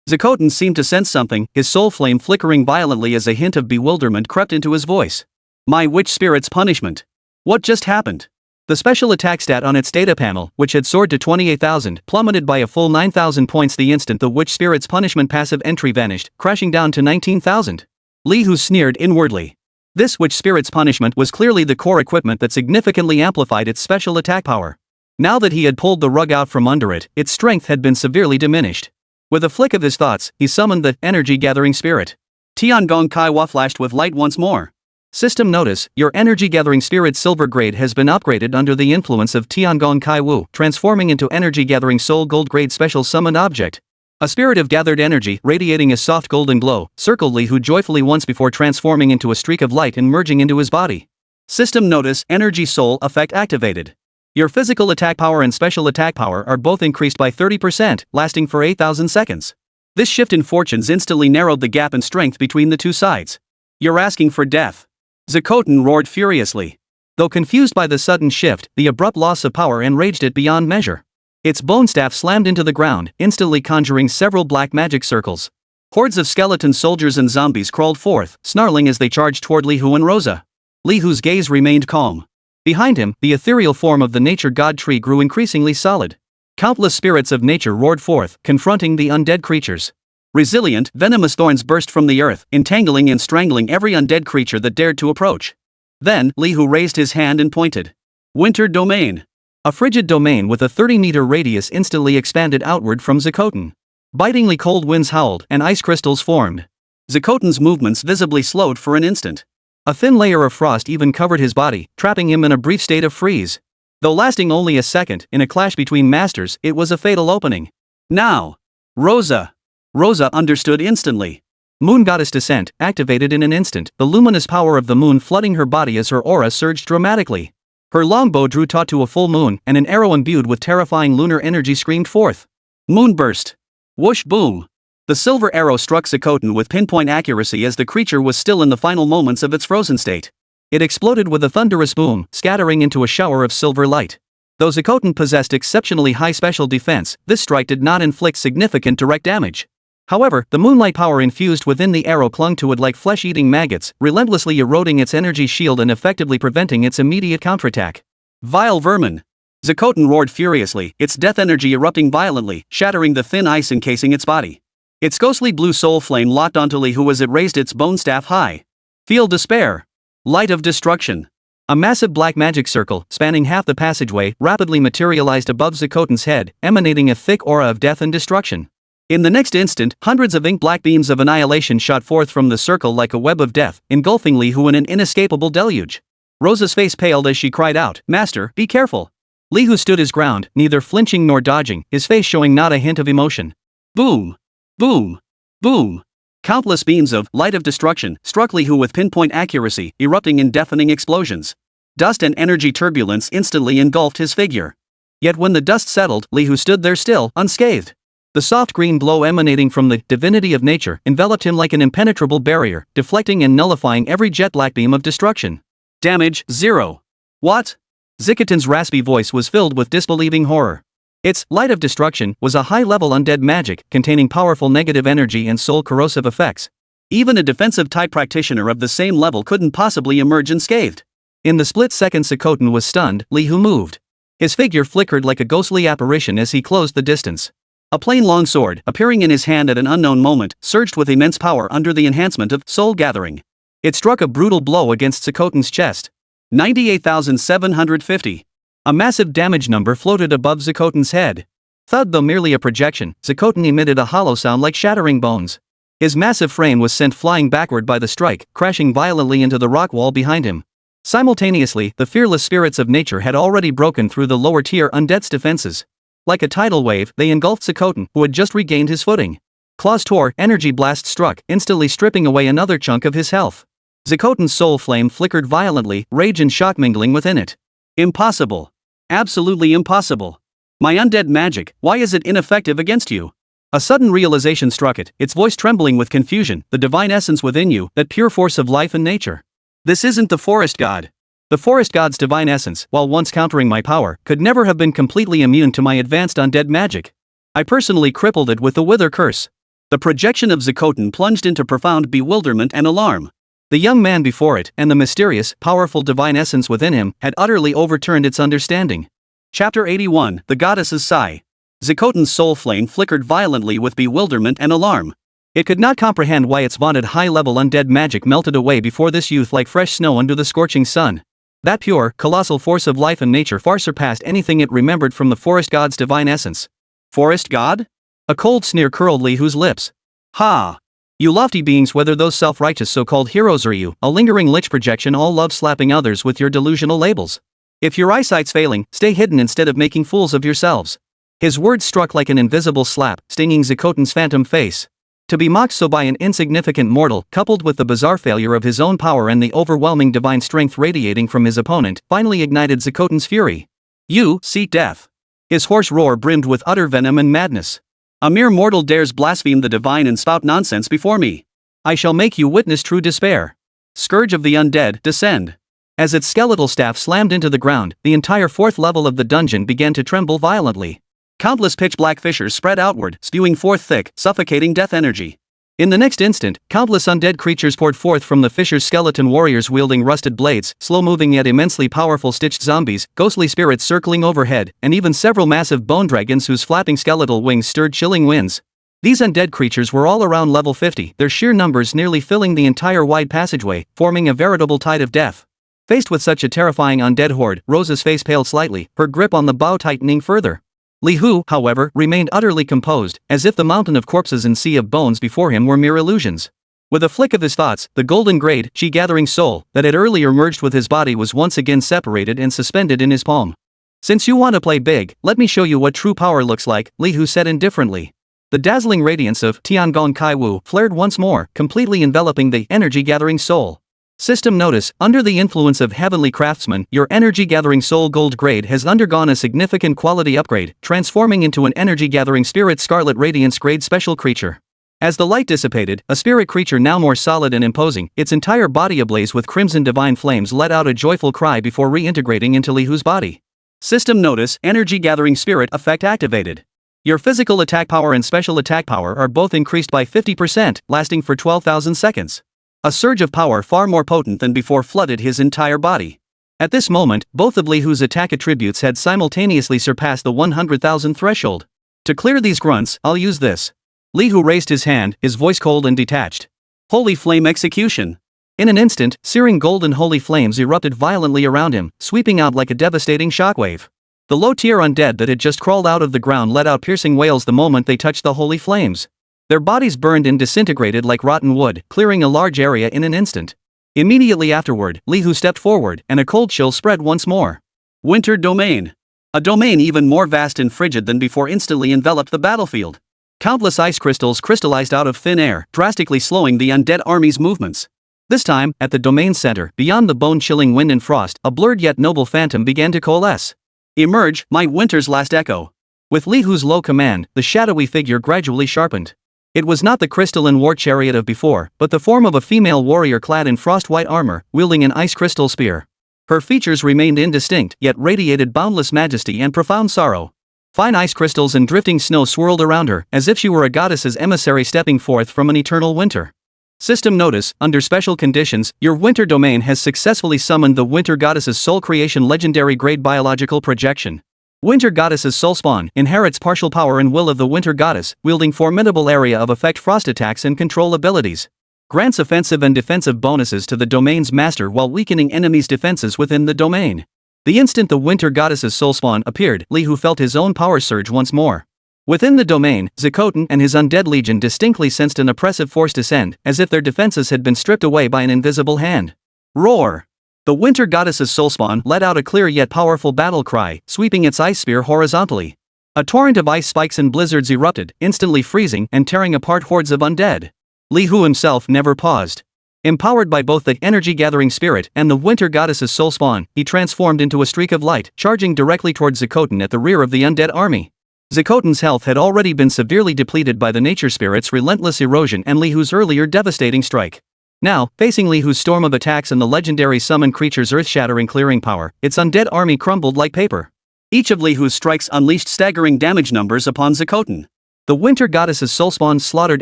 Zakoten seemed to sense something, his soul flame flickering violently as a hint of bewilderment crept into his voice. My Witch Spirit's Punishment. What just happened? The special attack stat on its data panel, which had soared to 28,000, plummeted by a full 9,000 points the instant the Witch Spirit's Punishment passive entry vanished, crashing down to 19,000. Li Hu sneered inwardly. This Witch Spirit's Punishment was clearly the core equipment that significantly amplified its special attack power. Now that he had pulled the rug out from under it, its strength had been severely diminished. With a flick of his thoughts, he summoned the energy-gathering spirit. Tiangong Kai Wa flashed with light once more. System notice, your energy-gathering spirit silver grade has been upgraded under the influence of Tiangong Kai Wu, transforming into energy-gathering soul gold grade special summoned object. A spirit of gathered energy, radiating a soft golden glow, circled Li Hu joyfully once before transforming into a streak of light and merging into his body. System notice, energy soul effect activated. Your physical attack power and special attack power are both increased by 30%, lasting for 8,000 seconds. This shift in fortunes instantly narrowed the gap in strength between the two sides. You're asking for death. Zakoten roared furiously. Though confused by the sudden shift, the abrupt loss of power enraged it beyond measure. Its bone staff slammed into the ground, instantly conjuring several black magic circles. Hordes of skeleton soldiers and zombies crawled forth, snarling as they charged toward Li Hu and Rosa. Li Hu's gaze remained calm. Behind him, the ethereal form of the nature god tree grew increasingly solid. Countless spirits of nature roared forth, confronting the undead creatures. Resilient, venomous thorns burst from the earth, entangling and strangling every undead creature that dared to approach. Then, Li Hu raised his hand and pointed. Winter Domain. A frigid domain with a 30-meter radius instantly expanded outward from Zakoten. Bitingly cold winds howled, and ice crystals formed. Zakoten's movements visibly slowed for an instant. A thin layer of frost even covered his body, trapping him in a brief state of freeze. Though lasting only a second, in a clash between masters, it was a fatal opening. Now! Rosa! Rosa understood instantly. Moon Goddess Descent, activated in an instant, the luminous power of the moon flooding her body as her aura surged dramatically. Her longbow drew taut to a full moon, and an arrow imbued with terrifying lunar energy screamed forth. Moonburst! Whoosh boom! The silver arrow struck Zakoten with pinpoint accuracy as the creature was still in the final moments of its frozen state. It exploded with a thunderous boom, scattering into a shower of silver light. Though Zakoten possessed exceptionally high special defense, this strike did not inflict significant direct damage. However, the moonlight power infused within the arrow clung to it like flesh-eating maggots, relentlessly eroding its energy shield and effectively preventing its immediate counterattack. Vile vermin! Zakoten roared furiously, its death energy erupting violently, shattering the thin ice encasing its body. Its ghostly blue soul flame locked onto Li Hu as it raised its bone staff high. Feel despair. Light of destruction. A massive black magic circle, spanning half the passageway, rapidly materialized above Zakoten's head, emanating a thick aura of death and destruction. In the next instant, hundreds of ink-black beams of annihilation shot forth from the circle like a web of death, engulfing Li Hu in an inescapable deluge. Rosa's face paled as she cried out, "Master, be careful!" Li Hu stood his ground, neither flinching nor dodging, his face showing not a hint of emotion. Boom! Boom! Boom! Countless beams of light of destruction struck Li Hu with pinpoint accuracy, erupting in deafening explosions. Dust and energy turbulence instantly engulfed his figure. Yet when the dust settled, Li Hu stood there still, unscathed. The soft green glow emanating from the divinity of nature enveloped him like an impenetrable barrier, deflecting and nullifying every jet black beam of destruction. Damage, 0. What? Zakoten's raspy voice was filled with disbelieving horror. Its light of destruction was a high-level undead magic containing powerful negative energy and soul corrosive effects. Even a defensive-type practitioner of the same level couldn't possibly emerge unscathed. In the split second Zakoten was stunned, Li Hu moved. His figure flickered like a ghostly apparition as he closed the distance. A plain long sword, appearing in his hand at an unknown moment, surged with immense power under the enhancement of soul gathering. It struck a brutal blow against Zakoten's chest. 98,750. A massive damage number floated above Zakoten's head. Thud. Though merely a projection, Zakoten emitted a hollow sound like shattering bones. His massive frame was sent flying backward by the strike, crashing violently into the rock wall behind him. Simultaneously, the fearless spirits of nature had already broken through the lower-tier undead's defenses. Like a tidal wave, they engulfed Zakoten, who had just regained his footing. Claws tore, energy blast struck, instantly stripping away another chunk of his health. Zikotan's soul flame flickered violently, rage and shock mingling within it. Impossible. Absolutely impossible. My undead magic, why is it ineffective against you? A sudden realization struck it, its voice trembling with confusion, the divine essence within you, that pure force of life and nature. This isn't the forest god. The forest god's divine essence, while once countering my power, could never have been completely immune to my advanced undead magic. I personally crippled it with the wither curse. The projection of Zikotan plunged into profound bewilderment and alarm. The young man before it, and the mysterious, powerful divine essence within him, had utterly overturned its understanding. Chapter 81, The Goddess's Sigh. Zikotan's soul flame flickered violently with bewilderment and alarm. It could not comprehend why its vaunted high-level undead magic melted away before this youth like fresh snow under the scorching sun. That pure, colossal force of life and nature far surpassed anything it remembered from the forest god's divine essence. Forest god? A cold sneer curled Lihu's lips. Ha! You lofty beings, whether those self-righteous so-called heroes or you, a lingering lich projection, all love slapping others with your delusional labels. If your eyesight's failing, stay hidden instead of making fools of yourselves. His words struck like an invisible slap, stinging Zikotan's phantom face. To be mocked so by an insignificant mortal, coupled with the bizarre failure of his own power and the overwhelming divine strength radiating from his opponent, finally ignited Zikotan's fury. You seek death. His hoarse roar brimmed with utter venom and madness. A mere mortal dares blaspheme the divine and spout nonsense before me. I shall make you witness true despair. Scourge of the undead, descend. As its skeletal staff slammed into the ground, the entire fourth level of the dungeon began to tremble violently. Countless pitch-black fissures spread outward, spewing forth thick, suffocating death energy. In the next instant, countless undead creatures poured forth from the fissures, skeleton warriors wielding rusted blades, slow-moving yet immensely powerful stitched zombies, ghostly spirits circling overhead, and even several massive bone dragons whose flapping skeletal wings stirred chilling winds. These undead creatures were all around level 50, their sheer numbers nearly filling the entire wide passageway, forming a veritable tide of death. Faced with such a terrifying undead horde, Rosa's face paled slightly, her grip on the bow tightening further. Lihu, however, remained utterly composed, as if the mountain of corpses and sea of bones before him were mere illusions. With a flick of his thoughts, the golden grade, chi-gathering soul, that had earlier merged with his body was once again separated and suspended in his palm. Since you want to play big, let me show you what true power looks like, Lihu said indifferently. The dazzling radiance of Tiangong Kai Wu flared once more, completely enveloping the energy-gathering soul. System notice, under the influence of Heavenly Craftsman, your energy-gathering soul gold grade has undergone a significant quality upgrade, transforming into an energy-gathering spirit scarlet radiance grade special creature. As the light dissipated, a spirit creature now more solid and imposing, its entire body ablaze with crimson divine flames, let out a joyful cry before reintegrating into Lihu's body. System notice, energy-gathering spirit effect activated. Your physical attack power and special attack power are both increased by 50%, lasting for 12,000 seconds. A surge of power far more potent than before flooded his entire body. At this moment, both of Lihu's attack attributes had simultaneously surpassed the 100,000 threshold. To clear these grunts, I'll use this. Lihu raised his hand, his voice cold and detached. Holy flame execution. In an instant, searing golden holy flames erupted violently around him, sweeping out like a devastating shockwave. The low-tier undead that had just crawled out of the ground let out piercing wails the moment they touched the holy flames. Their bodies burned and disintegrated like rotten wood, clearing a large area in an instant. Immediately afterward, Lihu stepped forward, and a cold chill spread once more. Winter Domain. A domain even more vast and frigid than before instantly enveloped the battlefield. Countless ice crystals crystallized out of thin air, drastically slowing the undead army's movements. This time, at the domain's center, beyond the bone-chilling wind and frost, a blurred yet noble phantom began to coalesce. Emerge, my winter's last echo. With Lihu's low command, the shadowy figure gradually sharpened. It was not the crystalline war chariot of before, but the form of a female warrior clad in frost-white armor, wielding an ice crystal spear. Her features remained indistinct, yet radiated boundless majesty and profound sorrow. Fine ice crystals and drifting snow swirled around her, as if she were a goddess's emissary stepping forth from an eternal winter. System notice, under special conditions, your winter domain has successfully summoned the Winter Goddess's Soul Creation legendary grade biological projection. Winter Goddess's Soul Spawn inherits partial power and will of the Winter Goddess, wielding formidable area of effect frost attacks and control abilities. Grants offensive and defensive bonuses to the domain's master while weakening enemies' defenses within the domain. The instant the Winter Goddess's Soul Spawn appeared, Lihu felt his own power surge once more. Within the domain, Zikotan and his undead legion distinctly sensed an oppressive force descend, as if their defenses had been stripped away by an invisible hand. Roar! The Winter Goddess's Soulspawn let out a clear yet powerful battle cry, sweeping its ice spear horizontally. A torrent of ice spikes and blizzards erupted, instantly freezing and tearing apart hordes of undead. Lihu himself never paused. Empowered by both the energy-gathering spirit and the winter goddess's soul spawn, he transformed into a streak of light, charging directly towards Zikotan at the rear of the undead army. Zikotan's health had already been severely depleted by the nature spirit's relentless erosion and Li Hu's earlier devastating strike. Now, facing Li Hu's storm of attacks and the legendary summon creature's earth-shattering clearing power, its undead army crumbled like paper. Each of Li Hu's strikes unleashed staggering damage numbers upon Zikotan. The winter goddess's soul spawn slaughtered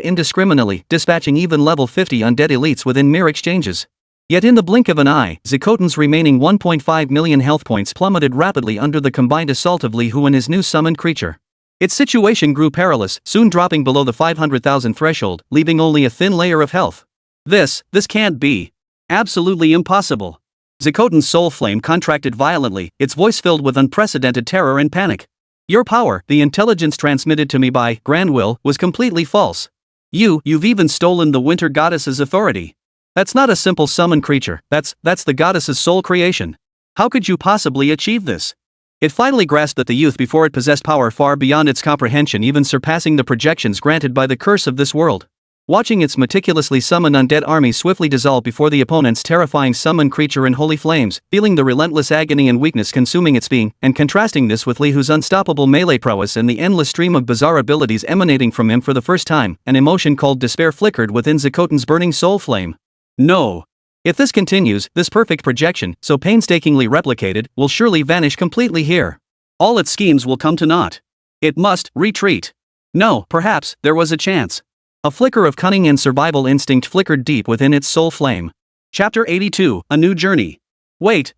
indiscriminately, dispatching even level 50 undead elites within mere exchanges. Yet in the blink of an eye, Zikotan's remaining 1.5 million health points plummeted rapidly under the combined assault of Li Hu and his new summoned creature. Its situation grew perilous, soon dropping below the 500,000 threshold, leaving only a thin layer of health. This can't be. Absolutely impossible. Zikotan's soul flame contracted violently, its voice filled with unprecedented terror and panic. Your power, the intelligence transmitted to me by Grandwill, was completely false. You've even stolen the winter goddess's authority. That's not a simple summon creature, that's the goddess's soul creation. How could you possibly achieve this? It finally grasped that the youth before it possessed power far beyond its comprehension, even surpassing the projections granted by the curse of this world. Watching its meticulously summoned undead army swiftly dissolve before the opponent's terrifying summon creature in holy flames, feeling the relentless agony and weakness consuming its being, and contrasting this with Li Hu's unstoppable melee prowess and the endless stream of bizarre abilities emanating from him for the first time, an emotion called despair flickered within Zikotan's burning soul flame. No. If this continues, this perfect projection, so painstakingly replicated, will surely vanish completely here. All its schemes will come to naught. It must retreat. No, perhaps there was a chance. A flicker of cunning and survival instinct flickered deep within its soul flame. Chapter 82, A New Journey. Wait.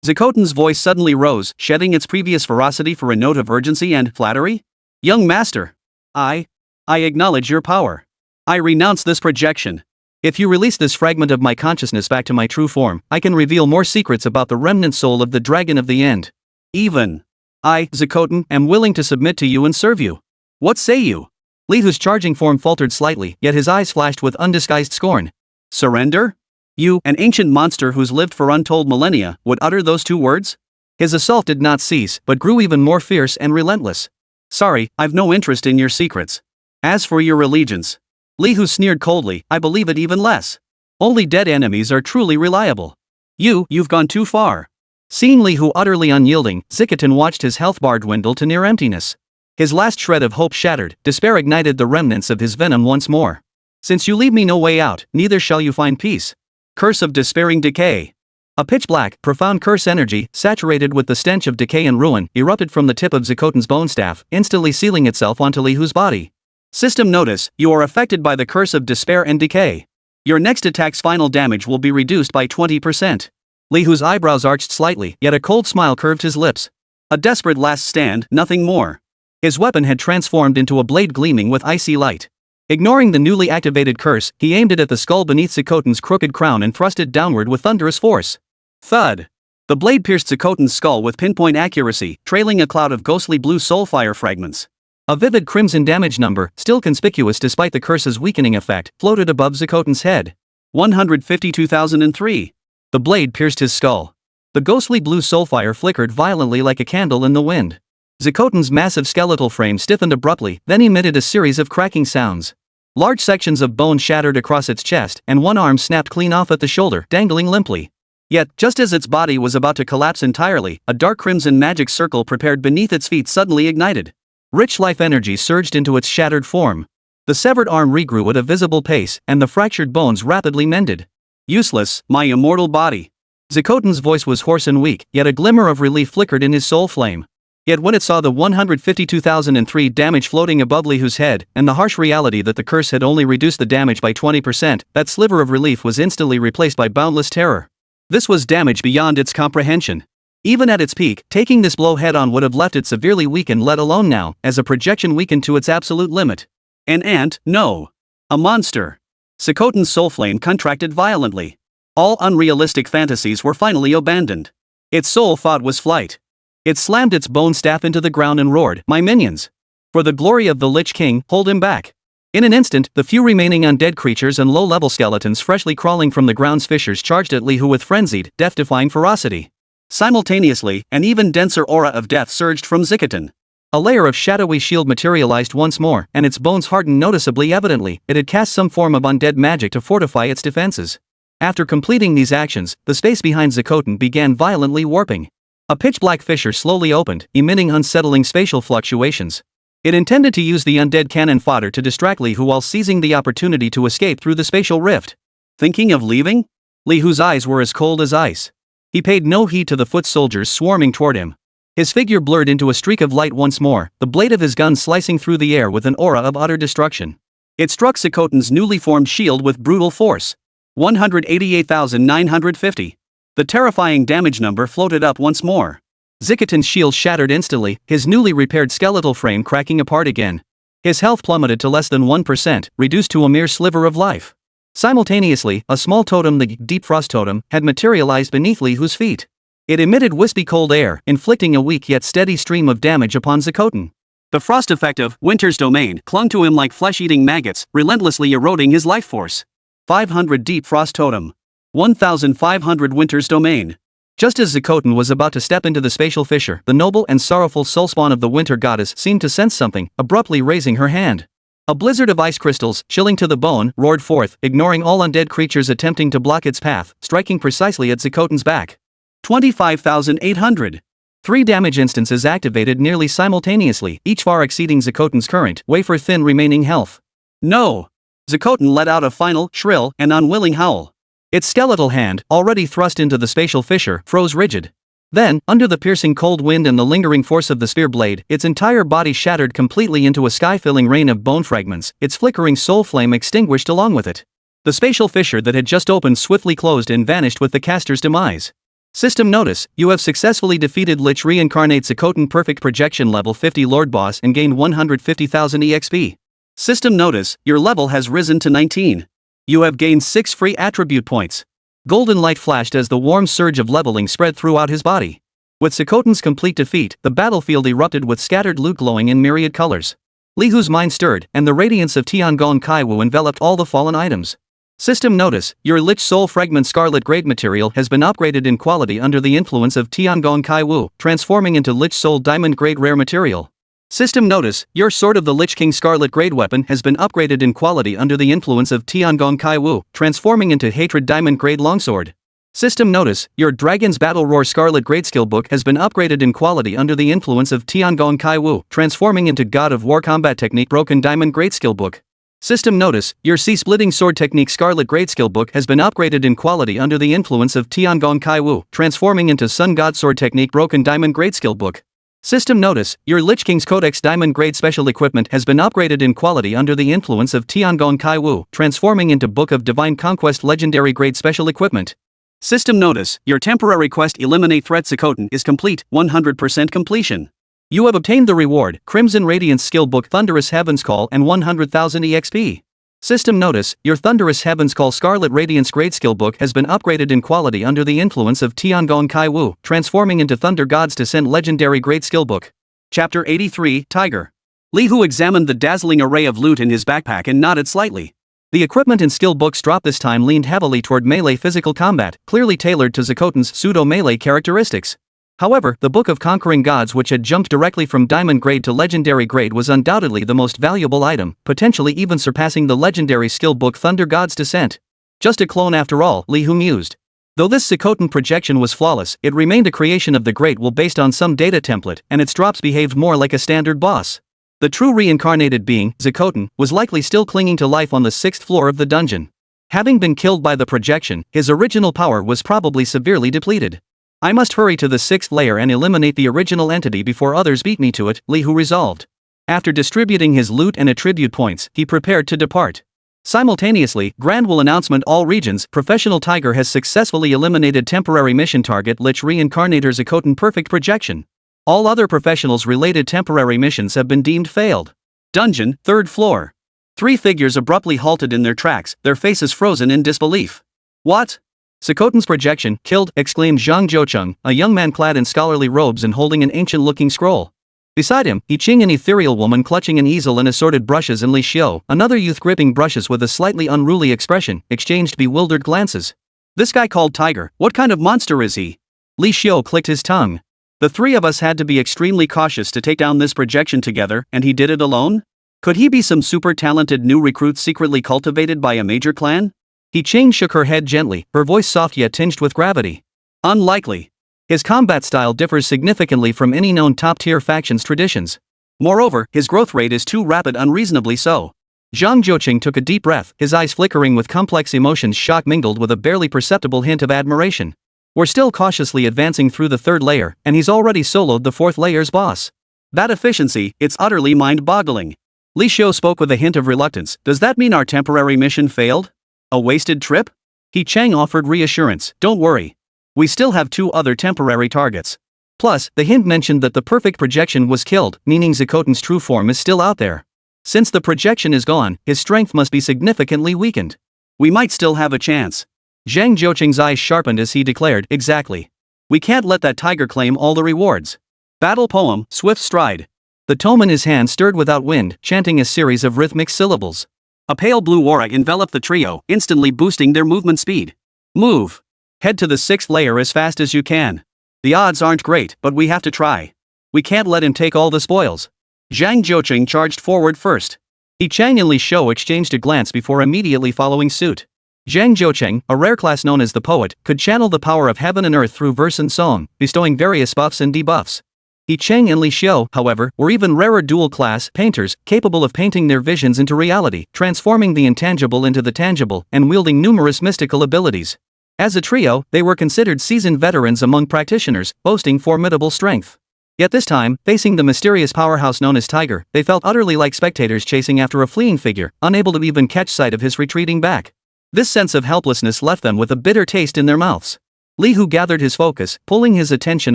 Zikotan's voice suddenly rose, shedding its previous ferocity for a note of urgency and flattery. Young master. I acknowledge your power. I renounce this projection. If you release this fragment of my consciousness back to my true form, I can reveal more secrets about the remnant soul of the Dragon of the End. Even I, Zikotan, am willing to submit to you and serve you. What say you? Li Hu's charging form faltered slightly, yet his eyes flashed with undisguised scorn. Surrender? You, an ancient monster who's lived for untold millennia, would utter those two words? His assault did not cease, but grew even more fierce and relentless. Sorry, I've no interest in your secrets. As for your allegiance, Li Hu sneered coldly, I believe it even less. Only dead enemies are truly reliable. You've gone too far. Seeing Li Hu utterly unyielding, Zikotan watched his health bar dwindle to near emptiness. His last shred of hope shattered, despair ignited the remnants of his venom once more. Since you leave me no way out, neither shall you find peace. Curse of despairing decay. A pitch-black, profound curse energy, saturated with the stench of decay and ruin, erupted from the tip of Zikotan's bone staff, instantly sealing itself onto Li Hu's body. System notice, you are affected by the curse of despair and decay. Your next attack's final damage will be reduced by 20%. Li Hu's eyebrows arched slightly, yet a cold smile curved his lips. A desperate last stand, nothing more. His weapon had transformed into a blade gleaming with icy light. Ignoring the newly activated curse, he aimed it at the skull beneath Zikotan's crooked crown and thrust it downward with thunderous force. Thud! The blade pierced Zikotan's skull with pinpoint accuracy, trailing a cloud of ghostly blue soulfire fragments. A vivid crimson damage number, still conspicuous despite the curse's weakening effect, floated above Zikotan's head. 152,003. The blade pierced his skull. The ghostly blue soulfire flickered violently like a candle in the wind. Zikotan's massive skeletal frame stiffened abruptly, then emitted a series of cracking sounds. Large sections of bone shattered across its chest, and one arm snapped clean off at the shoulder, dangling limply. Yet, just as its body was about to collapse entirely, a dark crimson magic circle prepared beneath its feet suddenly ignited. Rich life energy surged into its shattered form. The severed arm regrew at a visible pace, and the fractured bones rapidly mended. Useless, my immortal body. Zikotan's voice was hoarse and weak, yet a glimmer of relief flickered in his soul flame. Yet when it saw the 152,003 damage floating above Li Hu's head, and the harsh reality that the curse had only reduced the damage by 20%, that sliver of relief was instantly replaced by boundless terror. This was damage beyond its comprehension. Even at its peak, taking this blow head-on would have left it severely weakened, let alone now, as a projection weakened to its absolute limit. An ant? No. A monster. Zikotan's soul flame contracted violently. All unrealistic fantasies were finally abandoned. Its sole thought was flight. It slammed its bone staff into the ground and roared, "My minions! For the glory of the Lich King, hold him back!" In an instant, the few remaining undead creatures and low-level skeletons freshly crawling from the ground's fissures charged at Li Hu with frenzied, death-defying ferocity. Simultaneously, an even denser aura of death surged from Zikotan. A layer of shadowy shield materialized once more, and its bones hardened noticeably. Evidently, it had cast some form of undead magic to fortify its defenses. After completing these actions, the space behind Zakoten began violently warping. A pitch-black fissure slowly opened, emitting unsettling spatial fluctuations. It intended to use the undead cannon fodder to distract Li Hu while seizing the opportunity to escape through the spatial rift. Thinking of leaving? Li Hu's eyes were as cold as ice. He paid no heed to the foot soldiers swarming toward him. His figure blurred into a streak of light once more, the blade of his gun slicing through the air with an aura of utter destruction. It struck Zakoten's newly formed shield with brutal force. 188,950. The terrifying damage number floated up once more. Zakoten's shield shattered instantly, his newly repaired skeletal frame cracking apart again. His health plummeted to less than 1%, reduced to a mere sliver of life. Simultaneously, a small totem, the Deep Frost Totem, had materialized beneath Li Hu's feet. It emitted wispy cold air, inflicting a weak yet steady stream of damage upon Zakoten. The frost effect of Winter's Domain clung to him like flesh-eating maggots, relentlessly eroding his life force. 500 Deep Frost Totem. 1,500 Winter's Domain. Just as Zakoten was about to step into the spatial fissure, the noble and sorrowful soulspawn of the Winter Goddess seemed to sense something, abruptly raising her hand. A blizzard of ice crystals, chilling to the bone, roared forth, ignoring all undead creatures attempting to block its path, striking precisely at Zakoten's back. 25,800. 3 damage instances activated nearly simultaneously, each far exceeding Zakoten's current, wafer-thin remaining health. No! Zakoten let out a final, shrill, and unwilling howl. Its skeletal hand, already thrust into the spatial fissure, froze rigid. Then, under the piercing cold wind and the lingering force of the spear blade, its entire body shattered completely into a sky-filling rain of bone fragments, its flickering soul flame extinguished along with it. The spatial fissure that had just opened swiftly closed and vanished with the caster's demise. System notice: you have successfully defeated Lich Reincarnate Zakoten Perfect Projection Level 50 Lord Boss and gained 150,000 EXP. System notice: your level has risen to 19. You have gained 6 free attribute points. Golden light flashed as the warm surge of leveling spread throughout his body. With Zakoten's complete defeat, the battlefield erupted with scattered loot glowing in myriad colors. Li Hu's mind stirred, and the radiance of Tiangong Kaiwu enveloped all the fallen items. System notice: your Lich Soul Fragment Scarlet Grade material has been upgraded in quality under the influence of Tiangong Kaiwu, transforming into Lich Soul Diamond Grade Rare material. System notice: your Sword of the Lich King Scarlet Grade weapon has been upgraded in quality under the influence of Tiangong Kaiwu, transforming into Hatred Diamond Grade Longsword. System notice: your Dragon's Battle Roar Scarlet Grade Skill Book has been upgraded in quality under the influence of Tiangong Kaiwu, transforming into God of War Combat Technique Broken Diamond Grade Skill Book. System notice: your Sea-Splitting Sword Technique Scarlet Grade Skill Book has been upgraded in quality under the influence of Tiangong Kaiwu, transforming into Sun God Sword Technique Broken Diamond Grade Skill Book. System notice: your Lich King's Codex Diamond Grade Special Equipment has been upgraded in quality under the influence of Tiangong Kaiwu, transforming into Book of Divine Conquest Legendary Grade Special Equipment. System notice: your temporary quest Eliminate Threat Zakoten is complete, 100% completion. You have obtained the reward, Crimson Radiance Skill Book Thunderous Heaven's Call and 100,000 EXP. System notice: your Thunderous Heaven's Call Scarlet Radiance Grade Skill Book has been upgraded in quality under the influence of Tiangong Kaiwu, transforming into Thunder God's Descent Legendary Grade Skill Book. Chapter 83, Tiger. Li Hu examined the dazzling array of loot in his backpack and nodded slightly. The equipment and skill books dropped this time leaned heavily toward melee physical combat, clearly tailored to Zakoten's pseudo-melee characteristics. However, the Book of Conquering Gods, which had jumped directly from Diamond Grade to Legendary Grade, was undoubtedly the most valuable item, potentially even surpassing the legendary skill book Thunder God's Descent. Just a clone after all, Li Hu mused. Though this Zakoten projection was flawless, it remained a creation of the Great Will based on some data template, and its drops behaved more like a standard boss. The true reincarnated being, Zakoten, was likely still clinging to life on the 6th floor of the dungeon. Having been killed by the projection, his original power was probably severely depleted. I must hurry to the 6th layer and eliminate the original entity before others beat me to it, Li Hu resolved. After distributing his loot and attribute points, he prepared to depart. Simultaneously, Grand will announcement: all regions, Professional Tiger has successfully eliminated temporary mission target Lich Reincarnator Zakoten Perfect Projection. All other professionals related temporary missions have been deemed failed. Dungeon, 3rd floor. 3 figures abruptly halted in their tracks, their faces frozen in disbelief. What? Zakoten's projection, killed, exclaimed Zhang Zhoucheng, a young man clad in scholarly robes and holding an ancient-looking scroll. Beside him, Yi Qing, an ethereal woman clutching an easel and assorted brushes, and Li Xiu, another youth gripping brushes with a slightly unruly expression, exchanged bewildered glances. This guy called Tiger, what kind of monster is he? Li Xiu clicked his tongue. The three of us had to be extremely cautious to take down this projection together, and he did it alone? Could he be some super talented new recruit secretly cultivated by a major clan? He Chang shook her head gently, her voice soft yet tinged with gravity. Unlikely. His combat style differs significantly from any known top-tier faction's traditions. Moreover, his growth rate is too rapid, unreasonably so. Zhang Jiuqing took a deep breath, his eyes flickering with complex emotions, shock mingled with a barely perceptible hint of admiration. We're still cautiously advancing through the third layer, and he's already soloed the fourth layer's boss. That efficiency, it's utterly mind-boggling. Li Xiu spoke with a hint of reluctance. Does that mean our temporary mission failed? A wasted trip? He Chang offered reassurance. Don't worry. We still have 2 other temporary targets. Plus, the hint mentioned that the perfect projection was killed, meaning Zikotan's true form is still out there. Since the projection is gone, his strength must be significantly weakened. We might still have a chance. Zhang Jiuqing's eyes sharpened as he declared, exactly. We can't let that tiger claim all the rewards. Battle poem, Swift Stride. The tome in his hand stirred without wind, chanting a series of rhythmic syllables. A pale blue aura enveloped the trio, instantly boosting their movement speed. Move. Head to the 6th layer as fast as you can. The odds aren't great, but we have to try. We can't let him take all the spoils. Zhang Jiuqing charged forward first. He Chang and Li Xiu exchanged a glance before immediately following suit. Zhang Jiuqing, a rare class known as the Poet, could channel the power of heaven and earth through verse and song, bestowing various buffs and debuffs. He Chang and Li Xiu, however, were even rarer dual-class painters, capable of painting their visions into reality, transforming the intangible into the tangible, and wielding numerous mystical abilities. As a trio, they were considered seasoned veterans among practitioners, boasting formidable strength. Yet this time, facing the mysterious powerhouse known as Tiger, they felt utterly like spectators chasing after a fleeing figure, unable to even catch sight of his retreating back. This sense of helplessness left them with a bitter taste in their mouths. Li Hu gathered his focus, pulling his attention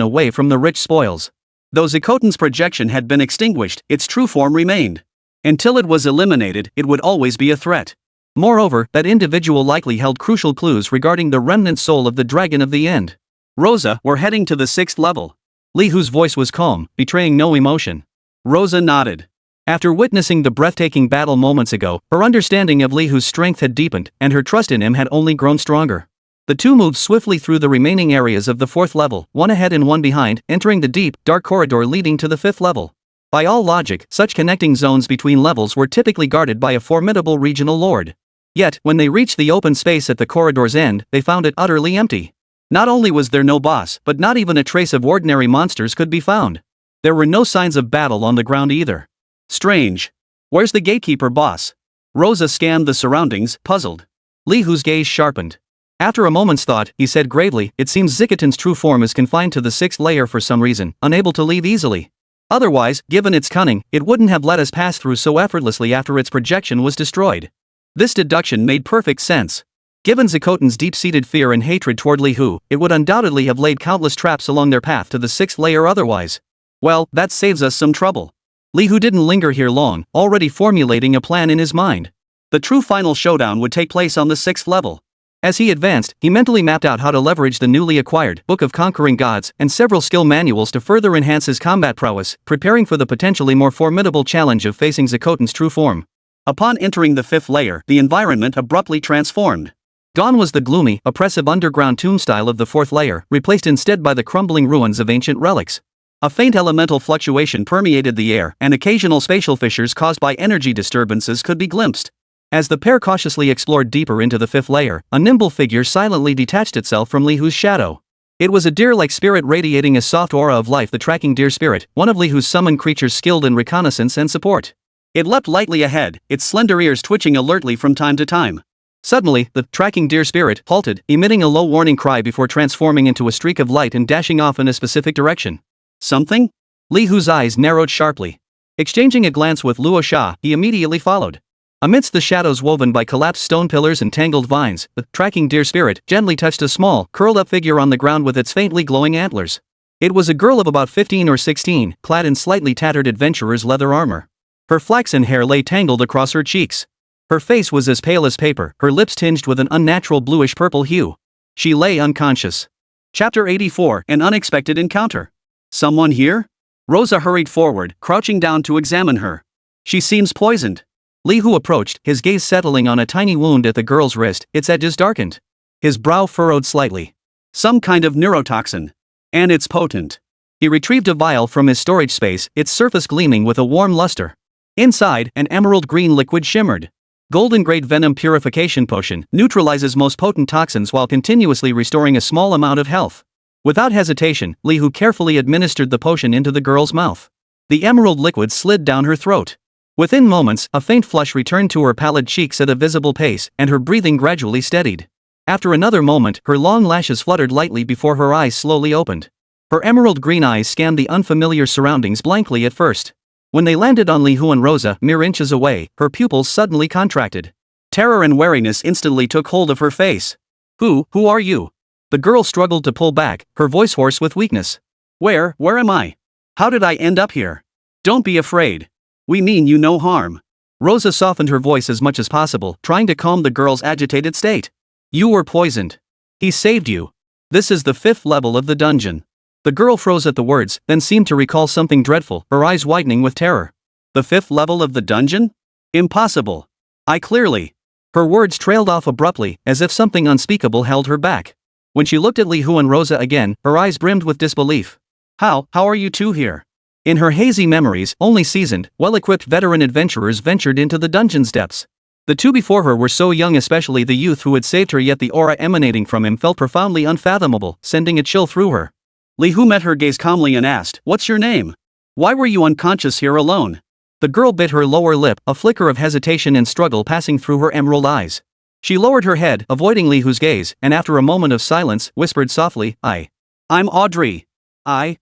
away from the rich spoils. Though Zikotan's projection had been extinguished, its true form remained. Until it was eliminated, it would always be a threat. Moreover, that individual likely held crucial clues regarding the remnant soul of the Dragon of the End. Rosa, we're heading to the 6th level. Li Hu's voice was calm, betraying no emotion. Rosa nodded. After witnessing the breathtaking battle moments ago, her understanding of Li Hu's strength had deepened, and her trust in him had only grown stronger. The two moved swiftly through the remaining areas of the 4th level, one ahead and one behind, entering the deep, dark corridor leading to the 5th level. By all logic, such connecting zones between levels were typically guarded by a formidable regional lord. Yet, when they reached the open space at the corridor's end, they found it utterly empty. Not only was there no boss, but not even a trace of ordinary monsters could be found. There were no signs of battle on the ground either. Strange. Where's the gatekeeper boss? Rosa scanned the surroundings, puzzled. Li Hu's gaze sharpened. After a moment's thought, he said gravely, it seems Zikotan's true form is confined to the 6th layer for some reason, unable to leave easily. Otherwise, given its cunning, it wouldn't have let us pass through so effortlessly after its projection was destroyed. This deduction made perfect sense. Given Zikotan's deep-seated fear and hatred toward Li Hu, it would undoubtedly have laid countless traps along their path to the 6th layer otherwise. Well, that saves us some trouble. Li Hu didn't linger here long, already formulating a plan in his mind. The true final showdown would take place on the 6th level. As he advanced, he mentally mapped out how to leverage the newly acquired Book of Conquering Gods and several skill manuals to further enhance his combat prowess, preparing for the potentially more formidable challenge of facing Zikotan's true form. Upon entering the 5th layer, the environment abruptly transformed. Gone was the gloomy, oppressive underground tomb style of the 4th layer, replaced instead by the crumbling ruins of ancient relics. A faint elemental fluctuation permeated the air, and occasional spatial fissures caused by energy disturbances could be glimpsed. As the pair cautiously explored deeper into the 5th layer, a nimble figure silently detached itself from Li Hu's shadow. It was a deer-like spirit radiating a soft aura of life, the tracking deer spirit, one of Li Hu's summoned creatures skilled in reconnaissance and support. It leapt lightly ahead, its slender ears twitching alertly from time to time. Suddenly, the tracking deer spirit halted, emitting a low warning cry before transforming into a streak of light and dashing off in a specific direction. Something? Li Hu's eyes narrowed sharply. Exchanging a glance with Luo Sha, he immediately followed. Amidst the shadows woven by collapsed stone pillars and tangled vines, the tracking deer spirit gently touched a small, curled-up figure on the ground with its faintly glowing antlers. It was a girl of about 15 or 16, clad in slightly tattered adventurer's leather armor. Her flaxen hair lay tangled across her cheeks. Her face was as pale as paper, her lips tinged with an unnatural bluish-purple hue. She lay unconscious. Chapter 84, An Unexpected Encounter. Someone here? Rosa hurried forward, crouching down to examine her. She seems poisoned. Li Hu approached, his gaze settling on a tiny wound at the girl's wrist, its edges darkened. His brow furrowed slightly. Some kind of neurotoxin. And it's potent. He retrieved a vial from his storage space, its surface gleaming with a warm luster. Inside, an emerald green liquid shimmered. Golden-grade venom purification potion neutralizes most potent toxins while continuously restoring a small amount of health. Without hesitation, Li Hu carefully administered the potion into the girl's mouth. The emerald liquid slid down her throat. Within moments, a faint flush returned to her pallid cheeks at a visible pace, and her breathing gradually steadied. After another moment, her long lashes fluttered lightly before her eyes slowly opened. Her emerald green eyes scanned the unfamiliar surroundings blankly at first. When they landed on Li Hu and Rosa, mere inches away, her pupils suddenly contracted. Terror and wariness instantly took hold of her face. Who are you? The girl struggled to pull back, her voice hoarse with weakness. Where am I? How did I end up here? Don't be afraid. We mean you no harm. Rosa softened her voice as much as possible, trying to calm the girl's agitated state. You were poisoned. He saved you. This is the 5th level of the dungeon. The girl froze at the words, then seemed to recall something dreadful, her eyes widening with terror. The 5th level of the dungeon? Impossible. I clearly. Her words trailed off abruptly, as if something unspeakable held her back. When she looked at Li Hu and Rosa again, her eyes brimmed with disbelief. How are you two here? In her hazy memories, only seasoned, well-equipped veteran adventurers ventured into the dungeon's depths. The two before her were so young, especially the youth who had saved her, yet the aura emanating from him felt profoundly unfathomable, sending a chill through her. Li Hu met her gaze calmly and asked, "What's your name? Why were you unconscious here alone?" The girl bit her lower lip, a flicker of hesitation and struggle passing through her emerald eyes. She lowered her head, avoiding Li Hu's gaze, and after a moment of silence, whispered softly, I'm Audrey. I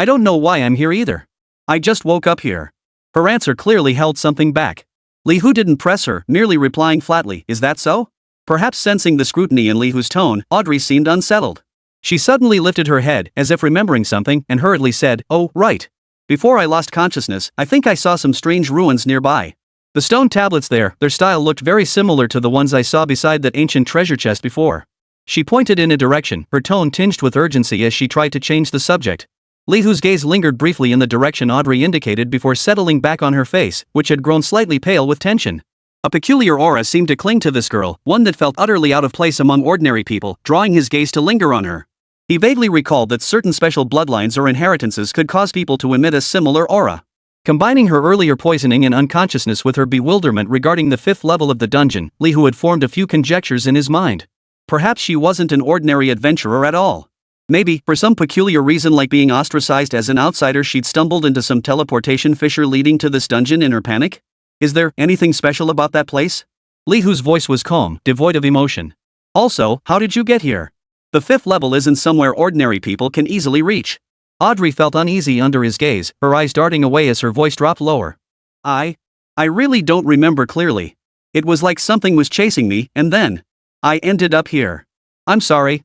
don't know why I'm here either. I just woke up here." Her answer clearly held something back. Li Hu didn't press her, merely replying flatly, "Is that so?" Perhaps sensing the scrutiny in Li Hu's tone, Audrey seemed unsettled. She suddenly lifted her head, as if remembering something, and hurriedly said, "Oh, right. Before I lost consciousness, I think I saw some strange ruins nearby. The stone tablets there, their style looked very similar to the ones I saw beside that ancient treasure chest before." She pointed in a direction, her tone tinged with urgency as she tried to change the subject. Li Hu's gaze lingered briefly in the direction Audrey indicated before settling back on her face, which had grown slightly pale with tension. A peculiar aura seemed to cling to this girl, one that felt utterly out of place among ordinary people, drawing his gaze to linger on her. He vaguely recalled that certain special bloodlines or inheritances could cause people to emit a similar aura. Combining her earlier poisoning and unconsciousness with her bewilderment regarding the 5th level of the dungeon, Li Hu had formed a few conjectures in his mind. Perhaps she wasn't an ordinary adventurer at all. Maybe, for some peculiar reason like being ostracized as an outsider, she'd stumbled into some teleportation fissure leading to this dungeon in her panic? Is there anything special about that place? Li Hu's voice was calm, devoid of emotion. Also, how did you get here? The 5th level isn't somewhere ordinary people can easily reach. Audrey felt uneasy under his gaze, her eyes darting away as her voice dropped lower. I really don't remember clearly. It was like something was chasing me, and then I ended up here. I'm sorry,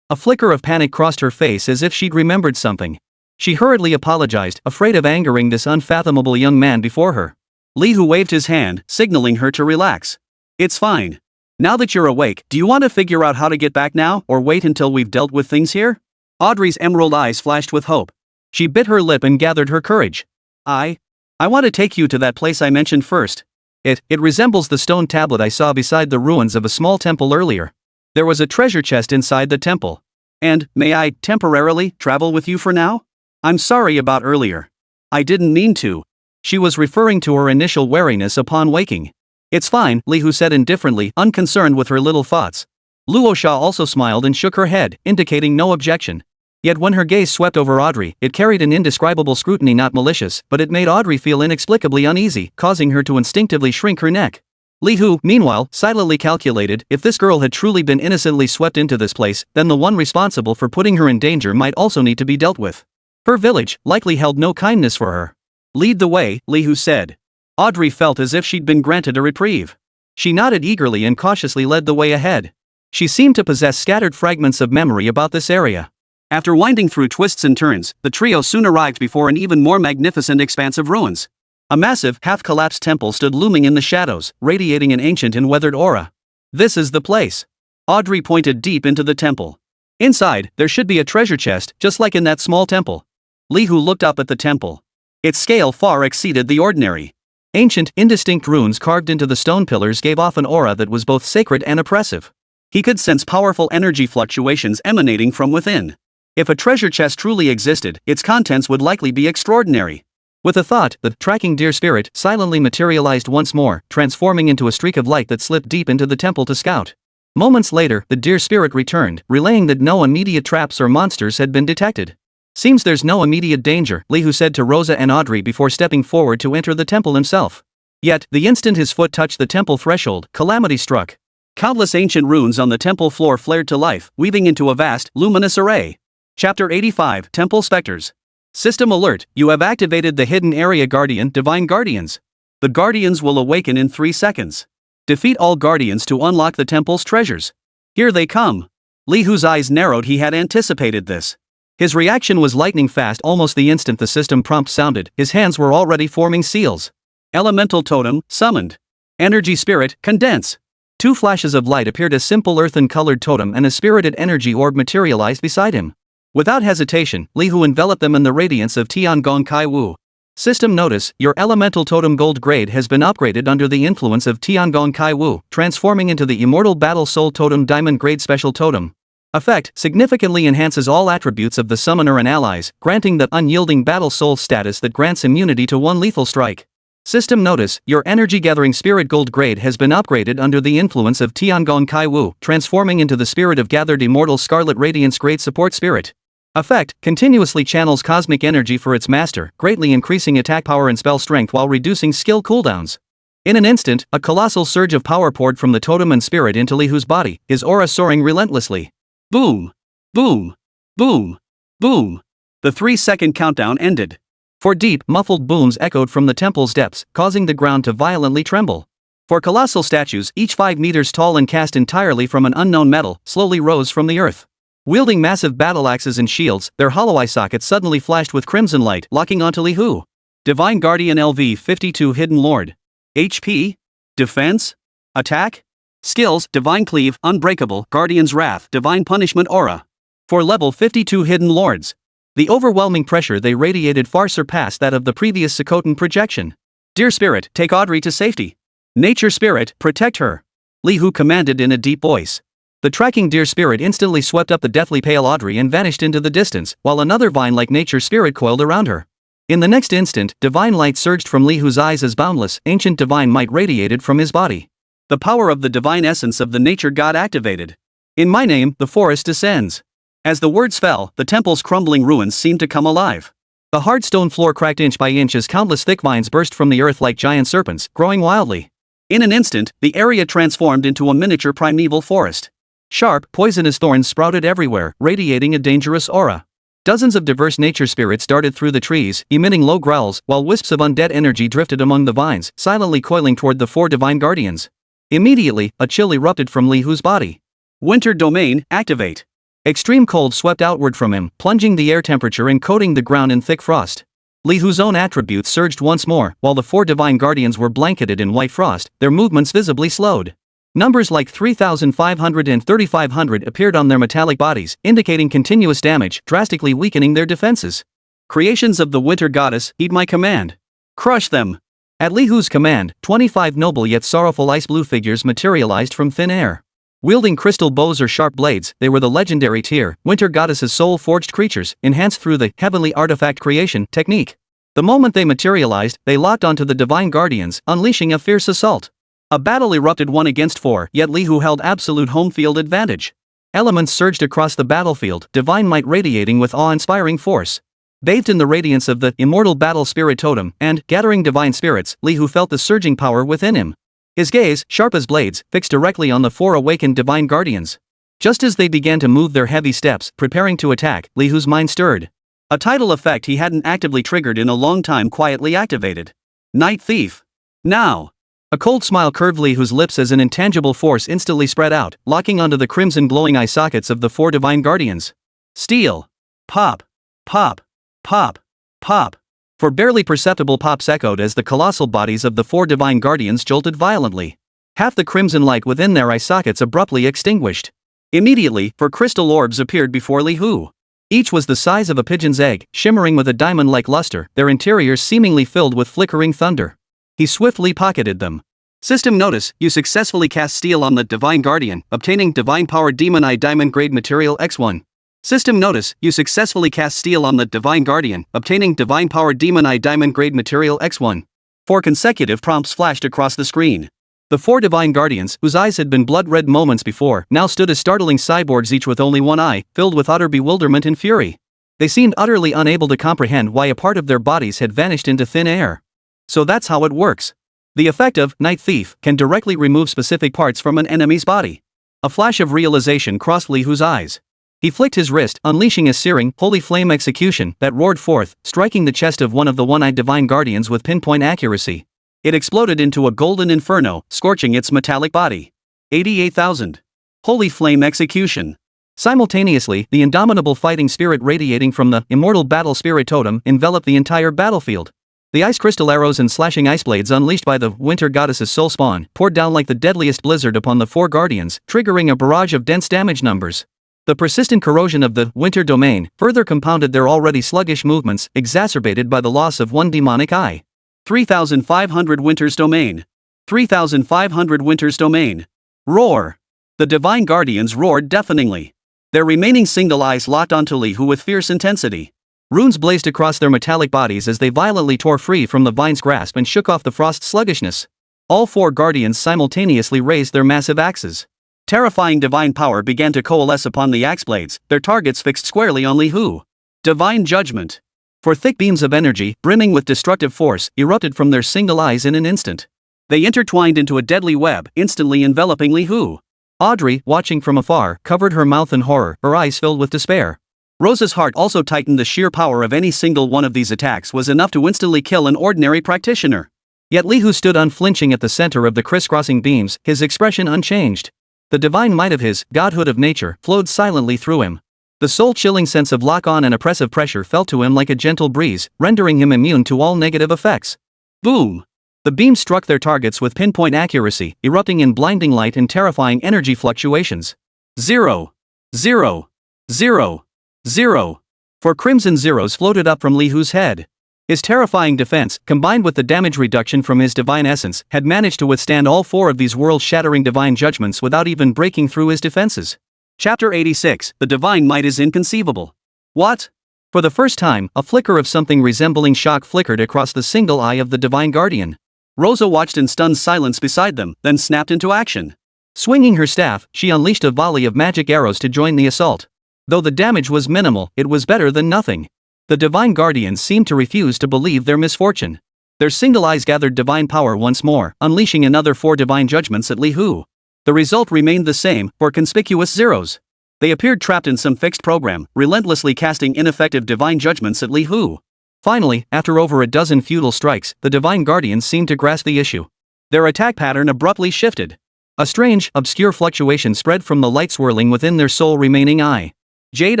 A flicker of panic crossed her face as if she'd remembered something. She hurriedly apologized, afraid of angering this unfathomable young man before her. Li Hu waved his hand, signaling her to relax. It's fine. Now that you're awake, do you want to figure out how to get back now, or wait until we've dealt with things here? Audrey's emerald eyes flashed with hope. She bit her lip and gathered her courage. I want to take you to that place I mentioned first. It resembles the stone tablet I saw beside the ruins of a small temple earlier. There was a treasure chest inside the temple. And, may I temporarily travel with you for now? I'm sorry about earlier. I didn't mean to. She was referring to her initial wariness upon waking. It's fine, Li Hu said indifferently, unconcerned with her little thoughts. Luo Sha also smiled and shook her head, indicating no objection. Yet when her gaze swept over Audrey, it carried an indescribable scrutiny, not malicious, but it made Audrey feel inexplicably uneasy, causing her to instinctively shrink her neck. Li Hu, meanwhile, silently calculated, if this girl had truly been innocently swept into this place, then the one responsible for putting her in danger might also need to be dealt with. Her village likely held no kindness for her. Lead the way, Li Hu said. Audrey felt as if she'd been granted a reprieve. She nodded eagerly and cautiously led the way ahead. She seemed to possess scattered fragments of memory about this area. After winding through twists and turns, the trio soon arrived before an even more magnificent expanse of ruins. A massive, half-collapsed temple stood looming in the shadows, radiating an ancient and weathered aura. This is the place. Audrey pointed deep into the temple. Inside, there should be a treasure chest, just like in that small temple. Li Hu looked up at the temple. Its scale far exceeded the ordinary. Ancient, indistinct runes carved into the stone pillars gave off an aura that was both sacred and oppressive. He could sense powerful energy fluctuations emanating from within. If a treasure chest truly existed, its contents would likely be extraordinary. With a thought, the tracking deer spirit silently materialized once more, transforming into a streak of light that slipped deep into the temple to scout. Moments later, the deer spirit returned, relaying that no immediate traps or monsters had been detected. Seems there's no immediate danger, Lihu said to Rosa and Audrey before stepping forward to enter the temple himself. Yet, the instant his foot touched the temple threshold, calamity struck. Countless ancient runes on the temple floor flared to life, weaving into a vast, luminous array. Chapter 85, Temple Specters. System alert, you have activated the hidden area guardian, Divine Guardians. The guardians will awaken in 3 seconds. Defeat all guardians to unlock the temple's treasures. Here they come. Lihu's eyes narrowed. He had anticipated this. His reaction was lightning fast. Almost the instant the system prompt sounded, his hands were already forming seals. Elemental totem, summoned. Energy spirit, condense. 2 flashes of light appeared. A simple earthen-colored totem and a spirited energy orb materialized beside him. Without hesitation, Lihu enveloped them in the radiance of Tiangong Kai Wu. System notice, your elemental totem gold grade has been upgraded under the influence of Tiangong Kai Wu, transforming into the immortal battle soul totem diamond grade special totem. Effect, significantly enhances all attributes of the summoner and allies, granting the unyielding battle soul status that grants immunity to 1 lethal strike. System notice, your energy gathering spirit gold grade has been upgraded under the influence of Tiangong Kai Wu, transforming into the spirit of gathered immortal scarlet radiance grade support spirit. Effect, continuously channels cosmic energy for its master, greatly increasing attack power and spell strength while reducing skill cooldowns. In an instant, a colossal surge of power poured from the totem and spirit into Lihu's body, his aura soaring relentlessly. Boom! Boom! Boom! Boom! The 3-second countdown ended. 4 deep, muffled booms echoed from the temple's depths, causing the ground to violently tremble. 4 colossal statues, each 5 meters tall and cast entirely from an unknown metal, slowly rose from the earth. Wielding massive battle axes and shields, their hollow eye sockets suddenly flashed with crimson light, locking onto Lihu. Divine Guardian LV-52 Hidden Lord. HP? Defense? Attack? Skills, Divine Cleave, Unbreakable, Guardian's Wrath, Divine Punishment Aura. For level 52 Hidden Lords. The overwhelming pressure they radiated far surpassed that of the previous Sokotan projection. Dear Spirit, take Audrey to safety. Nature Spirit, protect her. Lihu commanded in a deep voice. The tracking deer spirit instantly swept up the deathly pale Audrey and vanished into the distance, while another vine-like nature spirit coiled around her. In the next instant, divine light surged from Lihu's eyes as boundless, ancient divine might radiated from his body. The power of the divine essence of the nature god activated. In my name, the forest descends. As the words fell, the temple's crumbling ruins seemed to come alive. The hard stone floor cracked inch by inch as countless thick vines burst from the earth like giant serpents, growing wildly. In an instant, the area transformed into a miniature primeval forest. Sharp, poisonous thorns sprouted everywhere, radiating a dangerous aura. Dozens of diverse nature spirits darted through the trees, emitting low growls, while wisps of undead energy drifted among the vines, silently coiling toward the 4 divine guardians. Immediately, a chill erupted from Lihu's body. Winter Domain, activate. Extreme cold swept outward from him, plunging the air temperature and coating the ground in thick frost. Lihu's own attributes surged once more, while the 4 divine guardians were blanketed in white frost, their movements visibly slowed. Numbers like 3,500 and 3,500 appeared on their metallic bodies, indicating continuous damage, drastically weakening their defenses. Creations of the winter goddess, heed my command. Crush them. At Lihu's command, 25 noble yet sorrowful ice blue figures materialized from thin air. Wielding crystal bows or sharp blades, they were the legendary Tyr, winter goddess's soul-forged creatures, enhanced through the heavenly artifact creation technique. The moment they materialized, they locked onto the divine guardians, unleashing a fierce assault. A battle erupted 1 against 4, yet Lihu held absolute home field advantage. Elements surged across the battlefield, divine might radiating with awe-inspiring force. Bathed in the radiance of the immortal battle spirit totem, and, gathering divine spirits, Lihu felt the surging power within him. His gaze, sharp as blades, fixed directly on the 4 awakened divine guardians. Just as they began to move their heavy steps, preparing to attack, Lihu's mind stirred. A tidal effect he hadn't actively triggered in a long time quietly activated. Night Thief. Now. A cold smile curved Lihu's lips as an intangible force instantly spread out, locking onto the crimson glowing eye sockets of the 4 divine guardians. Steel. Pop. Pop. Pop. Pop. 4 barely perceptible pops echoed as the colossal bodies of the 4 divine guardians jolted violently. Half the crimson light within their eye sockets abruptly extinguished. Immediately, 4 crystal orbs appeared before Lihu. Each was the size of a pigeon's egg, shimmering with a diamond-like luster, their interiors seemingly filled with flickering thunder. He swiftly pocketed them. System notice, you successfully cast steel on the Divine Guardian, obtaining Divine Power Demon Eye Diamond Grade Material X1. System notice, you successfully cast Steel on the Divine Guardian, obtaining Divine Power Demon Eye Diamond Grade Material X1. 4 consecutive prompts flashed across the screen. The 4 Divine Guardians, whose eyes had been blood-red moments before, now stood as startling cyborgs, each with only one eye, filled with utter bewilderment and fury. They seemed utterly unable to comprehend why a part of their bodies had vanished into thin air. So that's how it works. The effect of Night Thief can directly remove specific parts from an enemy's body. A flash of realization crossed Li Hu's eyes. He flicked his wrist, unleashing a searing, holy flame execution that roared forth, striking the chest of one of the one-eyed Divine Guardians with pinpoint accuracy. It exploded into a golden inferno, scorching its metallic body. 88,000. Holy flame execution. Simultaneously, the indomitable fighting spirit radiating from the immortal battle spirit totem enveloped the entire battlefield. The ice crystal arrows and slashing ice blades unleashed by the winter goddess's soul spawn poured down like the deadliest blizzard upon the 4 guardians, triggering a barrage of dense damage numbers. The persistent corrosion of the winter domain further compounded their already sluggish movements, exacerbated by the loss of one demonic eye. 3,500 winter's domain. 3,500 winter's domain. Roar. The Divine Guardians roared deafeningly. Their remaining single eyes locked onto Li Hu with fierce intensity. Runes blazed across their metallic bodies as they violently tore free from the vine's grasp and shook off the frost's sluggishness. All 4 guardians simultaneously raised their massive axes. Terrifying divine power began to coalesce upon the axe blades, their targets fixed squarely on Li Hu. Divine judgment. For thick beams of energy, brimming with destructive force, erupted from their single eyes in an instant. They intertwined into a deadly web, instantly enveloping Li Hu. Audrey, watching from afar, covered her mouth in horror, her eyes filled with despair. Rosa's heart also tightened. The sheer power of any single one of these attacks was enough to instantly kill an ordinary practitioner. Yet Li Hu stood unflinching at the center of the crisscrossing beams, his expression unchanged. The divine might of his godhood of nature flowed silently through him. The soul-chilling sense of lock-on and oppressive pressure felt to him like a gentle breeze, rendering him immune to all negative effects. Boom! The beams struck their targets with pinpoint accuracy, erupting in blinding light and terrifying energy fluctuations. 0. 0. 0. 0. 4 crimson zeros floated up from Li Hu's head. His terrifying defense, combined with the damage reduction from his divine essence, had managed to withstand all 4 of these world-shattering divine judgments without even breaking through his defenses. Chapter 86, The Divine Might is Inconceivable. What? For the first time, a flicker of something resembling shock flickered across the single eye of the Divine Guardian. Rosa watched in stunned silence beside them, then snapped into action. Swinging her staff, she unleashed a volley of magic arrows to join the assault. Though the damage was minimal, it was better than nothing. The Divine Guardians seemed to refuse to believe their misfortune. Their single eyes gathered divine power once more, unleashing another 4 divine judgments at Li Hu. The result remained the same, 4 conspicuous zeros. They appeared trapped in some fixed program, relentlessly casting ineffective divine judgments at Li Hu. Finally, after over a dozen futile strikes, the Divine Guardians seemed to grasp the issue. Their attack pattern abruptly shifted. A strange, obscure fluctuation spread from the light swirling within their sole remaining eye. Jade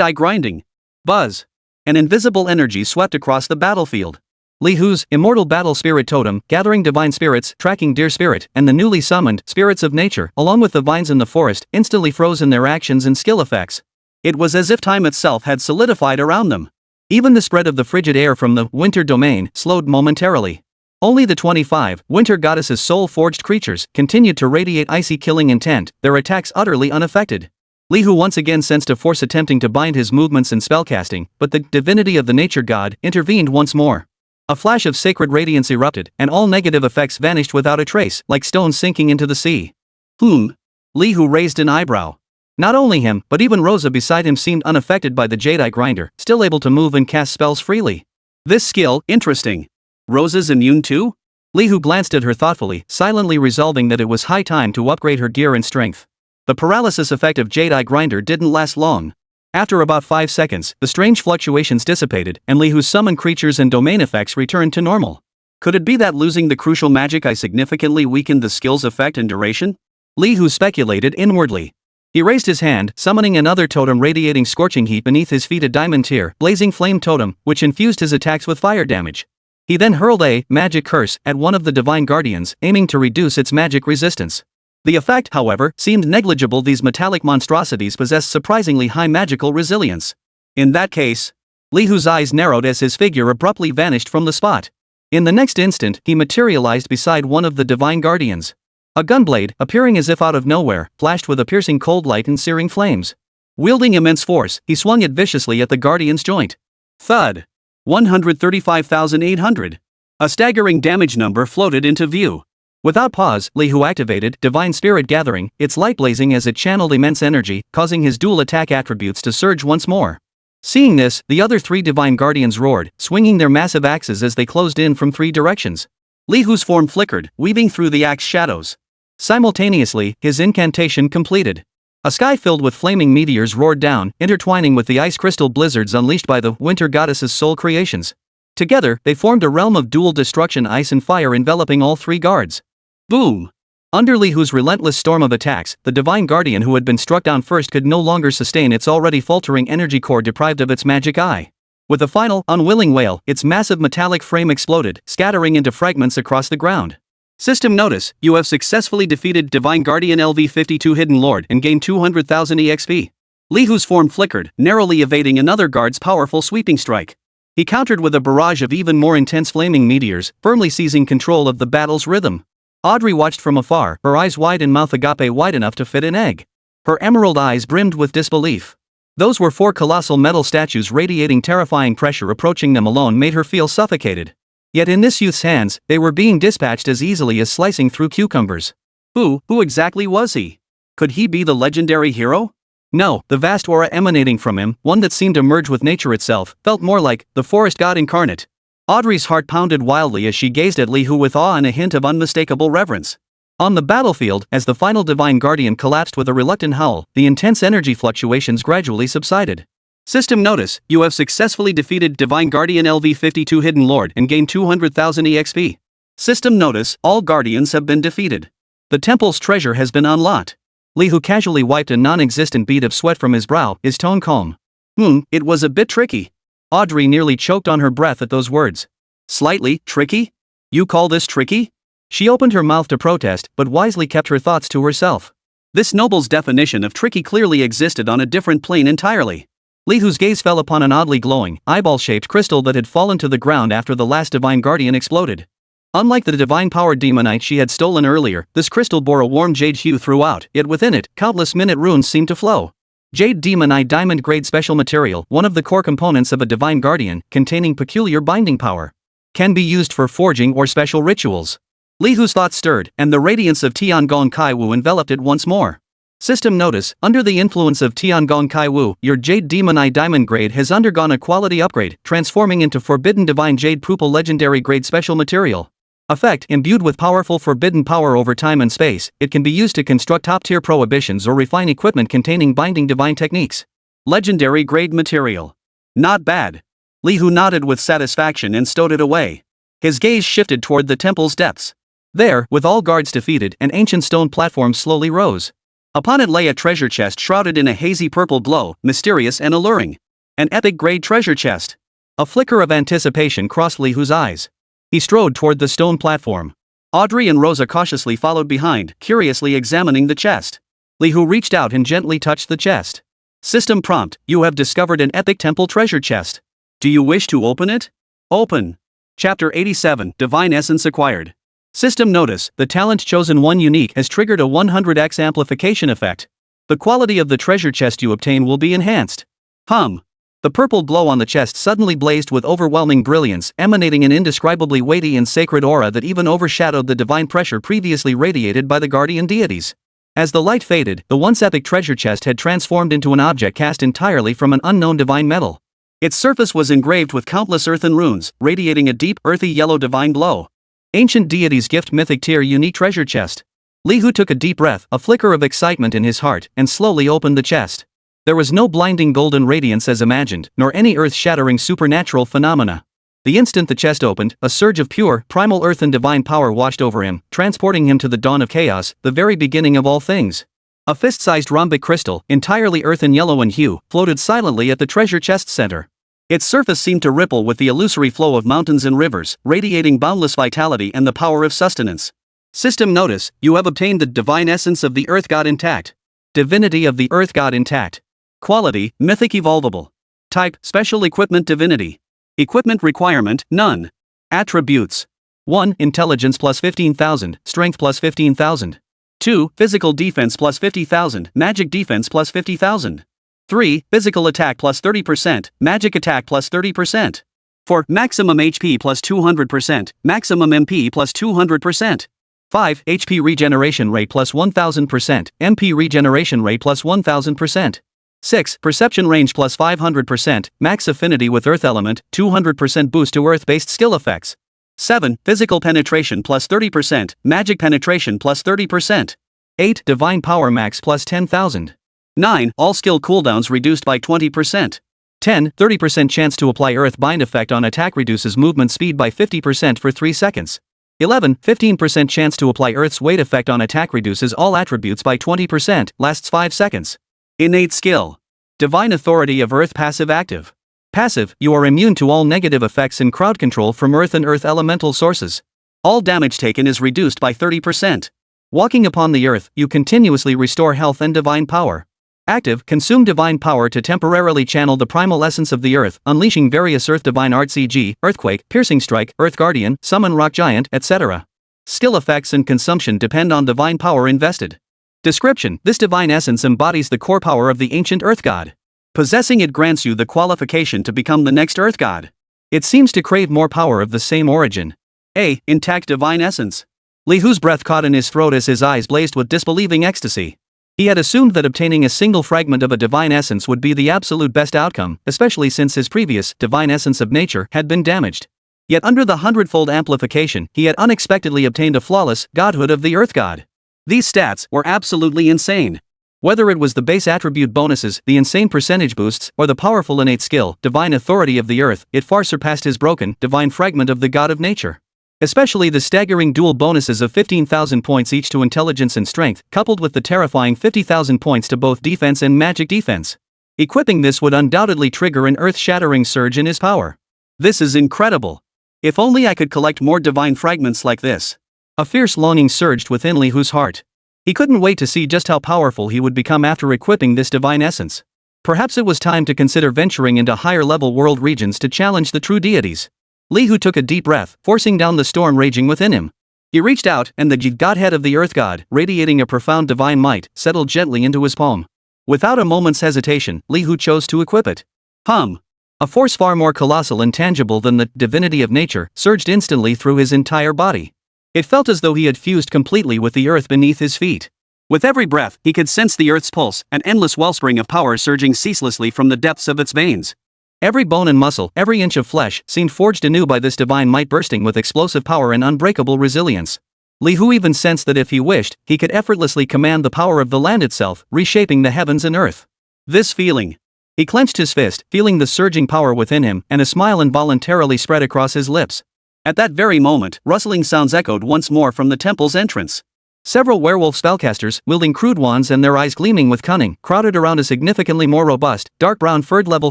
eye grinding. Buzz. An invisible energy swept across the battlefield. Li Hu's immortal battle spirit totem, gathering divine spirits, tracking deer spirit, and the newly summoned spirits of nature, along with the vines in the forest, instantly froze in their actions and skill effects. It was as if time itself had solidified around them. Even the spread of the frigid air from the winter domain slowed momentarily. Only the 25 winter goddess's soul-forged creatures continued to radiate icy killing intent, their attacks utterly unaffected. Li Hu once again sensed a force attempting to bind his movements and spellcasting, but the divinity of the nature god intervened once more. A flash of sacred radiance erupted, and all negative effects vanished without a trace, like stones sinking into the sea. Li Hu raised an eyebrow. Not only him, but even Rosa beside him seemed unaffected by the Jadeite grinder, still able to move and cast spells freely. This skill, interesting. Rosa's immune too? Li Hu glanced at her thoughtfully, silently resolving that it was high time to upgrade her gear and strength. The paralysis effect of Jadeite grinder didn't last long. After about 5 seconds, the strange fluctuations dissipated, and Li Hu's summoned creatures and domain effects returned to normal. Could it be that losing the crucial magic eye significantly weakened the skill's effect and duration? Li Hu speculated inwardly. He raised his hand, summoning another totem radiating scorching heat beneath his feet, a diamond tier, blazing flame totem, which infused his attacks with fire damage. He then hurled a magic curse at one of the divine guardians, aiming to reduce its magic resistance. The effect, however, seemed negligible. These metallic monstrosities possessed surprisingly high magical resilience. In that case, Li Hu's eyes narrowed as his figure abruptly vanished from the spot. In the next instant, he materialized beside one of the divine guardians. A gunblade, appearing as if out of nowhere, flashed with a piercing cold light and searing flames. Wielding immense force, he swung it viciously at the Guardian's joint. Thud. 135,800. A staggering damage number floated into view. Without pause, Li Hu activated Divine Spirit Gathering, its light blazing as it channeled immense energy, causing his dual attack attributes to surge once more. Seeing this, the other 3 Divine Guardians roared, swinging their massive axes as they closed in from 3 directions. Li Hu's form flickered, weaving through the axe shadows. Simultaneously, his incantation completed. A sky filled with flaming meteors roared down, intertwining with the ice crystal blizzards unleashed by the Winter Goddess's soul creations. Together, they formed a realm of dual destruction, ice and fire enveloping all 3 guards. Boom! Under Li Hu's relentless storm of attacks, the Divine Guardian who had been struck down first could no longer sustain its already faltering energy core deprived of its magic eye. With a final, unwilling wail, its massive metallic frame exploded, scattering into fragments across the ground. System notice, you have successfully defeated Divine Guardian LV-52 Hidden Lord and gained 200,000 EXP. Li Hu's form flickered, narrowly evading another guard's powerful sweeping strike. He countered with a barrage of even more intense flaming meteors, firmly seizing control of the battle's rhythm. Audrey watched from afar, her eyes wide and mouth agape wide enough to fit an egg. Her emerald eyes brimmed with disbelief. Those were 4 colossal metal statues radiating terrifying pressure. Approaching them alone made her feel suffocated. Yet in this youth's hands, they were being dispatched as easily as slicing through cucumbers. Who exactly was he? Could he be the legendary hero? No, the vast aura emanating from him, one that seemed to merge with nature itself, felt more like the forest god incarnate. Audrey's heart pounded wildly as she gazed at Li Hu with awe and a hint of unmistakable reverence. On the battlefield, as the final Divine Guardian collapsed with a reluctant howl, the intense energy fluctuations gradually subsided. System notice, you have successfully defeated Divine Guardian LV-52 Hidden Lord and gained 200,000 EXP. System notice, all Guardians have been defeated. The temple's treasure has been unlocked. Li Hu casually wiped a non-existent bead of sweat from his brow, his tone calm. It was a bit tricky. Audrey nearly choked on her breath at those words. Slightly tricky? You call this tricky? She opened her mouth to protest, but wisely kept her thoughts to herself. This noble's definition of tricky clearly existed on a different plane entirely. Li Hu's gaze fell upon an oddly glowing, eyeball-shaped crystal that had fallen to the ground after the last Divine Guardian exploded. Unlike the divine-powered demonite she had stolen earlier, this crystal bore a warm jade hue throughout, yet within it, countless minute runes seemed to flow. Jade Demonite Diamond-grade special material, one of the core components of a Divine Guardian, containing peculiar binding power. Can be used for forging or special rituals. Li Hu's thoughts stirred, and the radiance of Tiangong Kai Wu enveloped it once more. System notice, under the influence of Tiangong Kai Wu, your Jade Demonite Diamond grade has undergone a quality upgrade, transforming into Forbidden Divine Jade Pupil Legendary grade special material. Effect, imbued with powerful forbidden power over time and space, it can be used to construct top-tier prohibitions or refine equipment containing binding divine techniques. Legendary grade material. Not bad. Li Hu nodded with satisfaction and stowed it away. His gaze shifted toward the temple's depths. There, with all guards defeated, an ancient stone platform slowly rose. Upon it lay a treasure chest shrouded in a hazy purple glow, mysterious and alluring. An epic-grade treasure chest. A flicker of anticipation crossed Li Hu's eyes. He strode toward the stone platform. Audrey and Rosa cautiously followed behind, curiously examining the chest. Li Hu reached out and gently touched the chest. System prompt, you have discovered an epic temple treasure chest. Do you wish to open it? Open. Chapter 87, Divine Essence acquired. System notice, the talent chosen 1 unique has triggered a 100x amplification effect. The quality of the treasure chest you obtain will be enhanced. The purple glow on the chest suddenly blazed with overwhelming brilliance, emanating an indescribably weighty and sacred aura that even overshadowed the divine pressure previously radiated by the guardian deities. As the light faded, the once epic treasure chest had transformed into an object cast entirely from an unknown divine metal. Its surface was engraved with countless earthen runes, radiating a deep, earthy yellow divine glow. Ancient deities gift mythic tier unique treasure chest. Li Hu took a deep breath, a flicker of excitement in his heart, and slowly opened the chest. There was no blinding golden radiance as imagined, nor any earth-shattering supernatural phenomena. The instant the chest opened, a surge of pure, primal earth and divine power washed over him, transporting him to the dawn of chaos, the very beginning of all things. A fist-sized rhombic crystal, entirely earthen yellow in hue, floated silently at the treasure chest's center. Its surface seemed to ripple with the illusory flow of mountains and rivers, radiating boundless vitality and the power of sustenance. System notice, you have obtained the divine essence of the earth god intact. Divinity of the earth god intact. Quality, mythic evolvable. Type, special equipment divinity. Equipment requirement, none. Attributes. 1. Intelligence plus 15,000, strength plus 15,000. 2. Physical defense plus 50,000, magic defense plus 50,000. 3. Physical attack plus 30%, magic attack plus 30%. 4. Maximum HP plus 200%, maximum MP plus 200%. 5. HP regeneration rate plus 1000%, MP regeneration rate plus 1000%. 6. Perception range plus 500%, max affinity with earth element, 200% boost to earth-based skill effects. 7. Physical penetration plus 30%, magic penetration plus 30%. 8. Divine power max plus 10,000. 9. All skill cooldowns reduced by 20%. 10. 30% chance to apply earth bind effect on attack reduces movement speed by 50% for 3 seconds. 11. 15% chance to apply earth's weight effect on attack reduces all attributes by 20%, lasts 5 seconds. Innate skill. Divine authority of earth passive active. Passive, you are immune to all negative effects and crowd control from earth and earth elemental sources. All damage taken is reduced by 30%. Walking upon the earth, you continuously restore health and divine power. Active, consume divine power to temporarily channel the primal essence of the earth, unleashing various earth divine art CG, earthquake, piercing strike, earth guardian, summon rock giant, etc. Skill effects and consumption depend on divine power invested. Description: this divine essence embodies the core power of the ancient earth god. Possessing it grants you the qualification to become the next earth god. It seems to crave more power of the same origin. A. Intact divine essence. Li Hu's breath caught in his throat as his eyes blazed with disbelieving ecstasy. He had assumed that obtaining a single fragment of a divine essence would be the absolute best outcome, especially since his previous divine essence of nature had been damaged. Yet under the hundredfold amplification, he had unexpectedly obtained a flawless godhood of the earth god. These stats were absolutely insane. Whether it was the base attribute bonuses, the insane percentage boosts, or the powerful innate skill, divine authority of the earth, it far surpassed his broken, divine fragment of the god of nature. Especially the staggering dual bonuses of 15,000 points each to intelligence and strength, coupled with the terrifying 50,000 points to both defense and magic defense. Equipping this would undoubtedly trigger an earth-shattering surge in his power. This is incredible. If only I could collect more divine fragments like this. A fierce longing surged within Li Hu's heart. He couldn't wait to see just how powerful he would become after equipping this divine essence. Perhaps it was time to consider venturing into higher-level world regions to challenge the true deities. Li Hu took a deep breath, forcing down the storm raging within him. He reached out, and the godhead of the earth god, radiating a profound divine might, settled gently into his palm. Without a moment's hesitation, Li Hu chose to equip it. A force far more colossal and tangible than the divinity of nature surged instantly through his entire body. It felt as though he had fused completely with the earth beneath his feet. With every breath, he could sense the earth's pulse, an endless wellspring of power surging ceaselessly from the depths of its veins. Every bone and muscle, every inch of flesh, seemed forged anew by this divine might, bursting with explosive power and unbreakable resilience. Li Hu even sensed that if he wished, he could effortlessly command the power of the land itself, reshaping the heavens and earth. This feeling. He clenched his fist, feeling the surging power within him, and a smile involuntarily spread across his lips. At that very moment, rustling sounds echoed once more from the temple's entrance. Several werewolf spellcasters, wielding crude wands and their eyes gleaming with cunning, crowded around a significantly more robust, dark brown furred level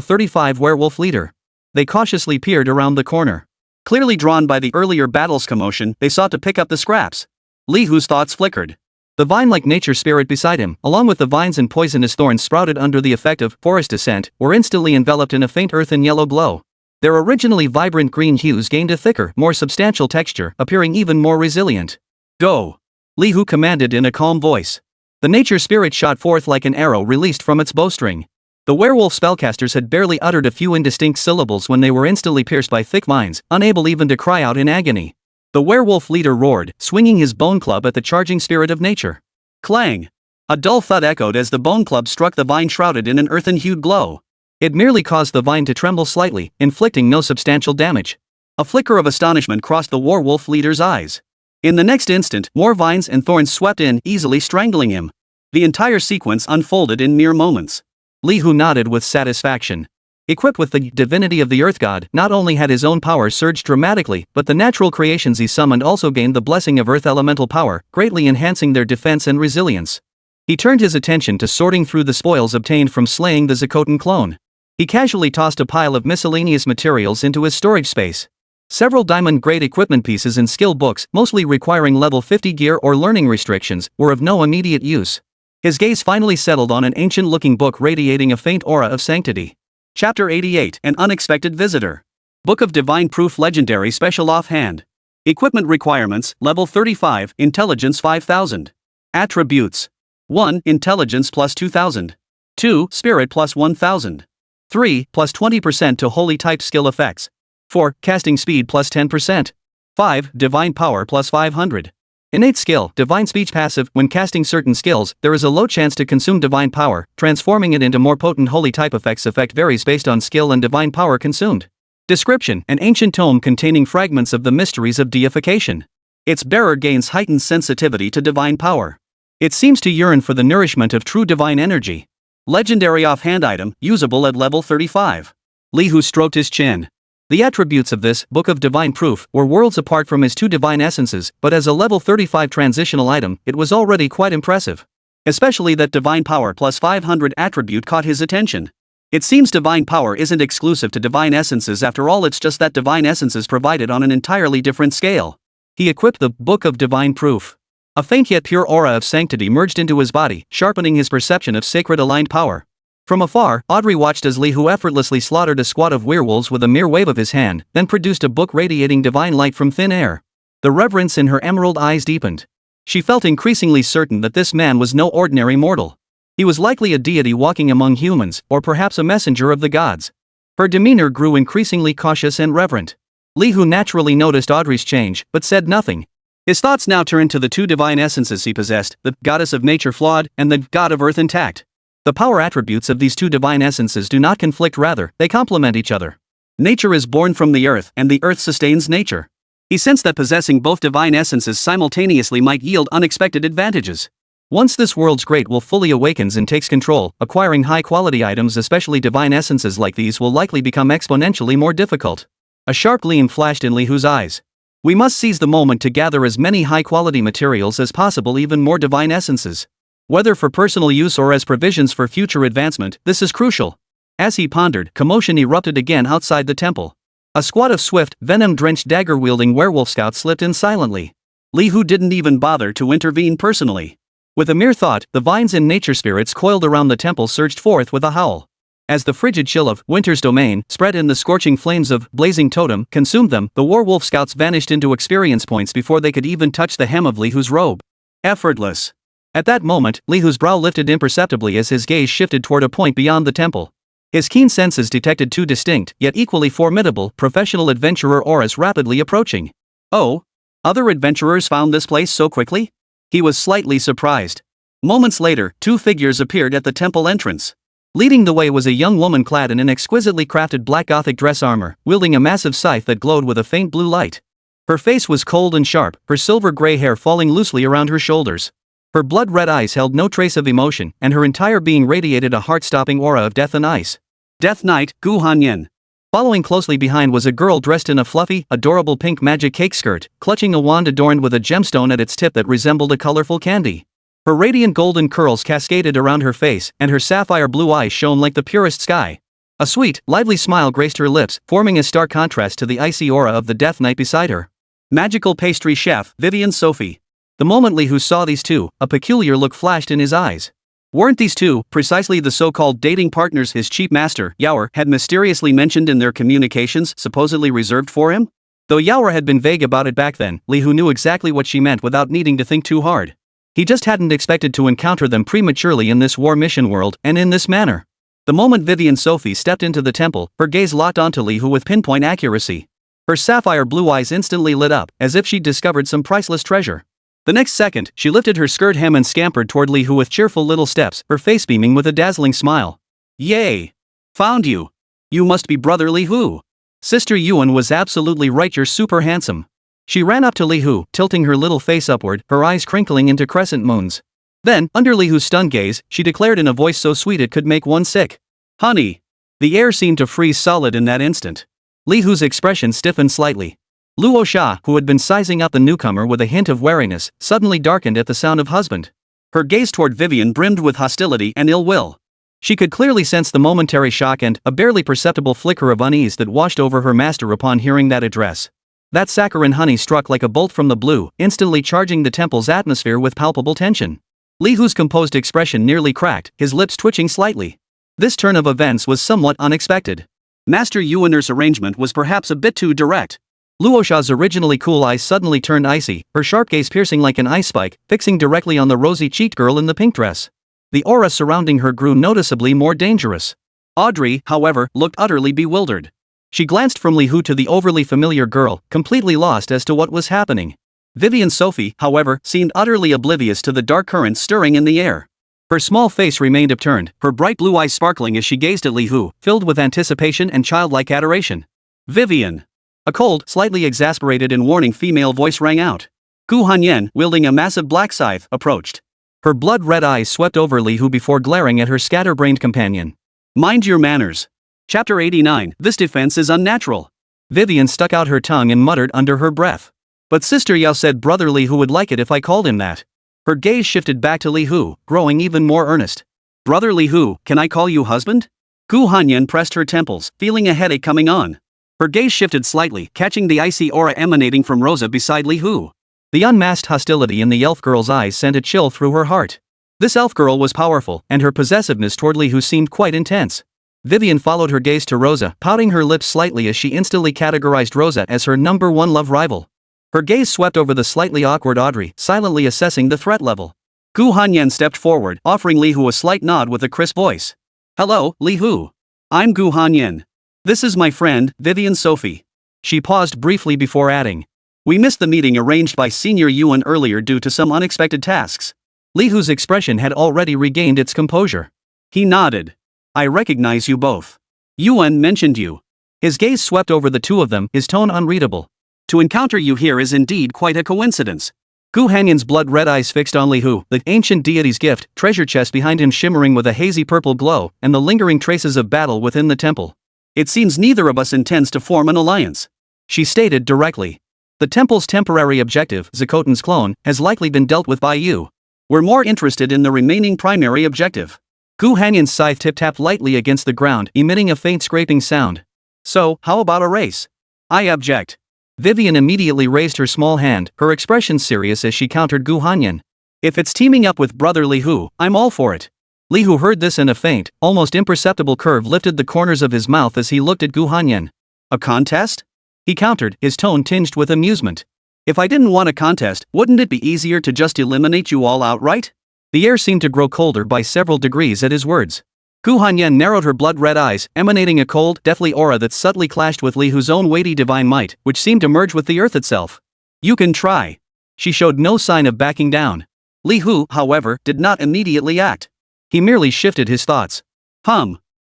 35 werewolf leader. They cautiously peered around the corner. Clearly drawn by the earlier battle's commotion, they sought to pick up the scraps. Li Hu's thoughts flickered. The vine-like nature spirit beside him, along with the vines and poisonous thorns sprouted under the effect of forest descent, were instantly enveloped in a faint earthen yellow glow. Their originally vibrant green hues gained a thicker, more substantial texture, appearing even more resilient. Go! Li Hu commanded in a calm voice. The nature spirit shot forth like an arrow released from its bowstring. The werewolf spellcasters had barely uttered a few indistinct syllables when they were instantly pierced by thick vines, unable even to cry out in agony. The werewolf leader roared, swinging his bone club at the charging spirit of nature. Clang! A dull thud echoed as the bone club struck the vine shrouded in an earthen-hued glow. It merely caused the vine to tremble slightly, inflicting no substantial damage. A flicker of astonishment crossed the werewolf leader's eyes. In the next instant, more vines and thorns swept in, easily strangling him. The entire sequence unfolded in mere moments. Li Hu nodded with satisfaction. Equipped with the divinity of the earth god, not only had his own power surged dramatically, but the natural creations he summoned also gained the blessing of earth elemental power, greatly enhancing their defense and resilience. He turned his attention to sorting through the spoils obtained from slaying the Zakotan clone. He casually tossed a pile of miscellaneous materials into his storage space. Several diamond-grade equipment pieces and skill books, mostly requiring level 50 gear or learning restrictions, were of no immediate use. His gaze finally settled on an ancient-looking book radiating a faint aura of sanctity. Chapter 88, An Unexpected Visitor. Book of Divine Proof Legendary Special Offhand. Equipment requirements, level 35, Intelligence 5000. Attributes. 1. Intelligence plus 2000. 2. Spirit plus 1000. 3. Plus 20% to holy type skill effects. 4. Casting speed plus 10%. 5. Divine power plus 500. Innate skill, divine speech passive. When casting certain skills, there is a low chance to consume divine power, transforming it into more potent holy type effects. Effect varies based on skill and divine power consumed. Description: an ancient tome containing fragments of the mysteries of deification. Its bearer gains heightened sensitivity to divine power. It seems to yearn for the nourishment of true divine energy. Legendary offhand item, usable at level 35. Li Hu stroked his chin. The attributes of this Book of Divine Proof were worlds apart from his two divine essences, but as a level 35 transitional item, it was already quite impressive. Especially that divine power plus 500 attribute caught his attention. It seems divine power isn't exclusive to divine essences after all, it's just that divine essences provided on an entirely different scale. He equipped the Book of Divine Proof. A faint yet pure aura of sanctity merged into his body, sharpening his perception of sacred aligned power. From afar, Audrey watched as Li Hu effortlessly slaughtered a squad of werewolves with a mere wave of his hand, then produced a book radiating divine light from thin air. The reverence in her emerald eyes deepened. She felt increasingly certain that this man was no ordinary mortal. He was likely a deity walking among humans, or perhaps a messenger of the gods. Her demeanor grew increasingly cautious and reverent. Li Hu naturally noticed Audrey's change, but said nothing. His thoughts now turned to the two divine essences he possessed, the goddess of nature flawed, and the god of earth intact. The power attributes of these two divine essences do not conflict, rather, they complement each other. Nature is born from the earth, and the earth sustains nature. He sensed that possessing both divine essences simultaneously might yield unexpected advantages. Once this world's great will fully awakens and takes control, acquiring high-quality items, especially divine essences like these, will likely become exponentially more difficult. A sharp gleam flashed in Li Hu's eyes. We must seize the moment to gather as many high-quality materials as possible, even more divine essences. Whether for personal use or as provisions for future advancement, this is crucial. As he pondered, commotion erupted again outside the temple. A squad of swift, venom-drenched dagger-wielding werewolf scouts slipped in silently. Li Hu didn't even bother to intervene personally. With a mere thought, the vines and nature spirits coiled around the temple surged forth with a howl. As the frigid chill of winter's domain spread and the scorching flames of blazing totem consumed them, the werewolf scouts vanished into experience points before they could even touch the hem of Li Hu's robe. Effortless. At that moment, Li Hu's brow lifted imperceptibly as his gaze shifted toward a point beyond the temple. His keen senses detected two distinct, yet equally formidable, professional adventurer auras rapidly approaching. Oh? Other adventurers found this place so quickly? He was slightly surprised. Moments later, two figures appeared at the temple entrance. Leading the way was a young woman clad in an exquisitely crafted black gothic dress armor, wielding a massive scythe that glowed with a faint blue light. Her face was cold and sharp, her silver-gray hair falling loosely around her shoulders. Her blood-red eyes held no trace of emotion, and her entire being radiated a heart-stopping aura of death and ice. Death Knight, Gu Hanyan. Following closely behind was a girl dressed in a fluffy, adorable pink magic cake skirt, clutching a wand adorned with a gemstone at its tip that resembled a colorful candy. Her radiant golden curls cascaded around her face, and her sapphire blue eyes shone like the purest sky. A sweet, lively smile graced her lips, forming a stark contrast to the icy aura of the Death Knight beside her. Magical pastry chef, Vivian Sophie. The moment Li Hu saw these two, a peculiar look flashed in his eyes. Weren't these two precisely the so-called dating partners his chief master, Yaoer, had mysteriously mentioned in their communications supposedly reserved for him? Though Yaoer had been vague about it back then, Li Hu knew exactly what she meant without needing to think too hard. He just hadn't expected to encounter them prematurely in this war mission world, and in this manner. The moment Vivian Sophie stepped into the temple, her gaze locked onto Li Hu with pinpoint accuracy. Her sapphire blue eyes instantly lit up, as if she'd discovered some priceless treasure. The next second, she lifted her skirt hem and scampered toward Li Hu with cheerful little steps, her face beaming with a dazzling smile. Yay! Found you! You must be brother Li Hu! Sister Yuan was absolutely right, you're super handsome. She ran up to Li Hu, tilting her little face upward, her eyes crinkling into crescent moons. Then, under Li Hu's stunned gaze, she declared in a voice so sweet it could make one sick. Honey! The air seemed to freeze solid in that instant. Li Hu's expression stiffened slightly. Luo Sha, who had been sizing up the newcomer with a hint of wariness, suddenly darkened at the sound of husband. Her gaze toward Vivian brimmed with hostility and ill will. She could clearly sense the momentary shock and a barely perceptible flicker of unease that washed over her master upon hearing that address. That saccharine honey struck like a bolt from the blue, instantly charging the temple's atmosphere with palpable tension. Li Hu's composed expression nearly cracked, his lips twitching slightly. This turn of events was somewhat unexpected. Master Yuaner's arrangement was perhaps a bit too direct. Luo Sha's originally cool eyes suddenly turned icy, her sharp gaze piercing like an ice spike, fixing directly on the rosy-cheeked girl in the pink dress. The aura surrounding her grew noticeably more dangerous. Audrey, however, looked utterly bewildered. She glanced from Li Hu to the overly familiar girl, completely lost as to what was happening. Vivian Sophie, however, seemed utterly oblivious to the dark currents stirring in the air. Her small face remained upturned, her bright blue eyes sparkling as she gazed at Li Hu, filled with anticipation and childlike adoration. Vivian! A cold, slightly exasperated and warning female voice rang out. Gu Hanyan, wielding a massive black scythe, approached. Her blood-red eyes swept over Li Hu before glaring at her scatterbrained companion. Mind your manners. Chapter 89, This defense is unnatural. Vivian stuck out her tongue and muttered under her breath. But Sister Yao said Brother Li Hu would like it if I called him that. Her gaze shifted back to Li Hu, growing even more earnest. Brother Li Hu, can I call you husband? Gu Hanyan pressed her temples, feeling a headache coming on. Her gaze shifted slightly, catching the icy aura emanating from Rosa beside Li Hu. The unmasked hostility in the elf girl's eyes sent a chill through her heart. This elf girl was powerful, and her possessiveness toward Li Hu seemed quite intense. Vivian followed her gaze to Rosa, pouting her lips slightly as she instantly categorized Rosa as her number one love rival. Her gaze swept over the slightly awkward Audrey, silently assessing the threat level. Gu Hanyan stepped forward, offering Li Hu a slight nod with a crisp voice. Hello, Li Hu. I'm Gu Hanyan. This is my friend, Vivian Sophie. She paused briefly before adding. We missed the meeting arranged by Senior Yuan earlier due to some unexpected tasks. Li Hu's expression had already regained its composure. He nodded. I recognize you both. Yuan mentioned you. His gaze swept over the two of them, his tone unreadable. To encounter you here is indeed quite a coincidence. Gu Hanyan's blood-red eyes fixed on Li Hu, the ancient deity's gift, treasure chest behind him shimmering with a hazy purple glow, and the lingering traces of battle within the temple. It seems neither of us intends to form an alliance. She stated directly. The temple's temporary objective, Zakotan's clone, has likely been dealt with by you. We're more interested in the remaining primary objective. Gu Hanyan's scythe tip-tapped lightly against the ground, emitting a faint scraping sound. So, how about a race? I object. Vivian immediately raised her small hand, her expression serious as she countered Gu Hanyan. If it's teaming up with Brother Li Hu, I'm all for it. Li Hu heard this and a faint, almost imperceptible curve lifted the corners of his mouth as he looked at Gu Hanyan. A contest? He countered, his tone tinged with amusement. If I didn't want a contest, wouldn't it be easier to just eliminate you all outright? The air seemed to grow colder by several degrees at his words. Gu Hanyan narrowed her blood-red eyes, emanating a cold, deathly aura that subtly clashed with Li Hu's own weighty divine might, which seemed to merge with the earth itself. You can try. She showed no sign of backing down. Li Hu, however, did not immediately act. He merely shifted his thoughts.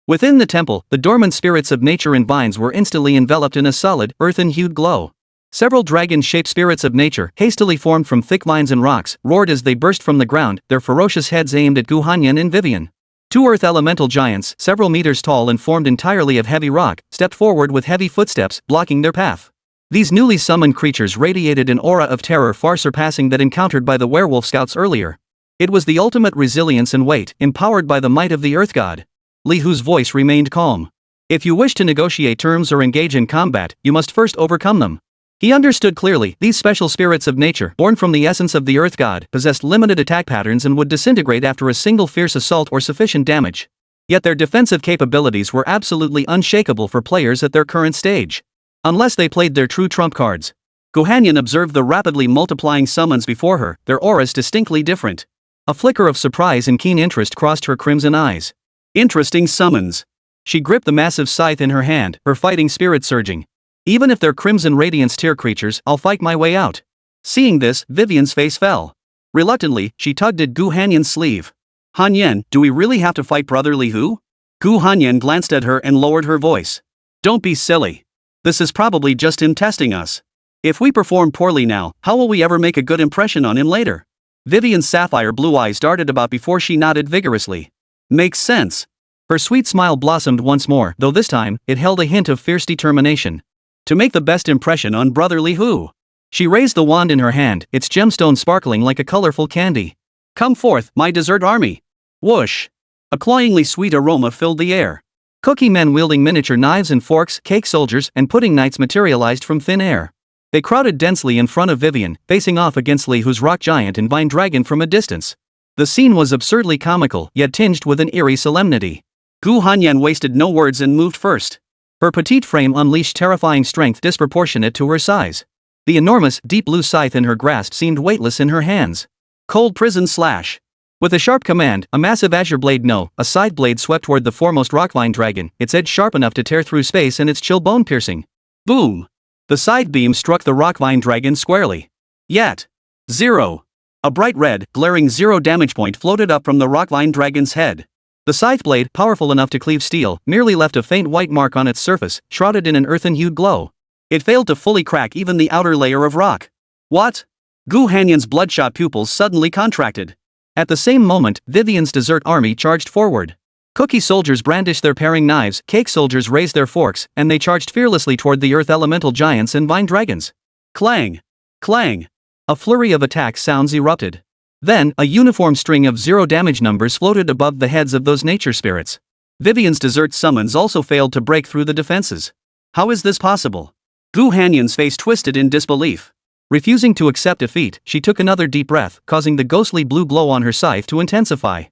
Within the temple, the dormant spirits of nature and vines were instantly enveloped in a solid, earthen-hued glow. Several dragon-shaped spirits of nature, hastily formed from thick vines and rocks, roared as they burst from the ground, their ferocious heads aimed at Gu Hanyan and Vivian. Two earth elemental giants, several meters tall and formed entirely of heavy rock, stepped forward with heavy footsteps, blocking their path. These newly summoned creatures radiated an aura of terror far surpassing that encountered by the werewolf scouts earlier. It was the ultimate resilience and weight, empowered by the might of the earth god. Li Hu's voice remained calm. If you wish to negotiate terms or engage in combat, you must first overcome them. He understood clearly, these special spirits of nature, born from the essence of the earth god, possessed limited attack patterns and would disintegrate after a single fierce assault or sufficient damage. Yet their defensive capabilities were absolutely unshakable for players at their current stage. Unless they played their true trump cards. Gu Hanyan observed the rapidly multiplying summons before her, their auras distinctly different. A flicker of surprise and keen interest crossed her crimson eyes. Interesting summons. She gripped the massive scythe in her hand, her fighting spirit surging. Even if they're crimson radiance tier creatures, I'll fight my way out. Seeing this, Vivian's face fell. Reluctantly, she tugged at Gu Hanyan's sleeve. Hanyan, do we really have to fight Brother Li Hu? Gu Hanyan glanced at her and lowered her voice. Don't be silly. This is probably just him testing us. If we perform poorly now, how will we ever make a good impression on him later? Vivian's sapphire blue eyes darted about before she nodded vigorously. Makes sense. Her sweet smile blossomed once more, though this time, it held a hint of fierce determination. To make the best impression on Brother Li Hu. She raised the wand in her hand, its gemstone sparkling like a colorful candy. Come forth, my desert army. Whoosh. A cloyingly sweet aroma filled the air. Cookie men wielding miniature knives and forks, cake soldiers, and pudding knights materialized from thin air. They crowded densely in front of Vivian, facing off against Li Hu's rock giant and vine dragon from a distance. The scene was absurdly comical, yet tinged with an eerie solemnity. Gu Hanyan wasted no words and moved first. Her petite frame unleashed terrifying strength disproportionate to her size. The enormous, deep blue scythe in her grasp seemed weightless in her hands. Cold prison slash. With a sharp command, a massive azure blade a side blade swept toward the foremost rockvine dragon, its edge sharp enough to tear through space and its chill bone-piercing. Boom! The side beam struck the rockvine dragon squarely. Yet. 0. A bright red, glaring 0 damage point floated up from the rockvine dragon's head. The scythe blade, powerful enough to cleave steel, merely left a faint white mark on its surface, shrouded in an earthen-hued glow. It failed to fully crack even the outer layer of rock. What? Gu Hanyan's bloodshot pupils suddenly contracted. At the same moment, Vivian's desert army charged forward. Cookie soldiers brandished their paring knives, cake soldiers raised their forks, and they charged fearlessly toward the earth elemental giants and vine dragons. Clang! Clang! A flurry of attack sounds erupted. Then, a uniform string of 0 damage numbers floated above the heads of those nature spirits. Vivian's desert summons also failed to break through the defenses. How is this possible? Gu Hanyan's face twisted in disbelief. Refusing to accept defeat, she took another deep breath, causing the ghostly blue glow on her scythe to intensify.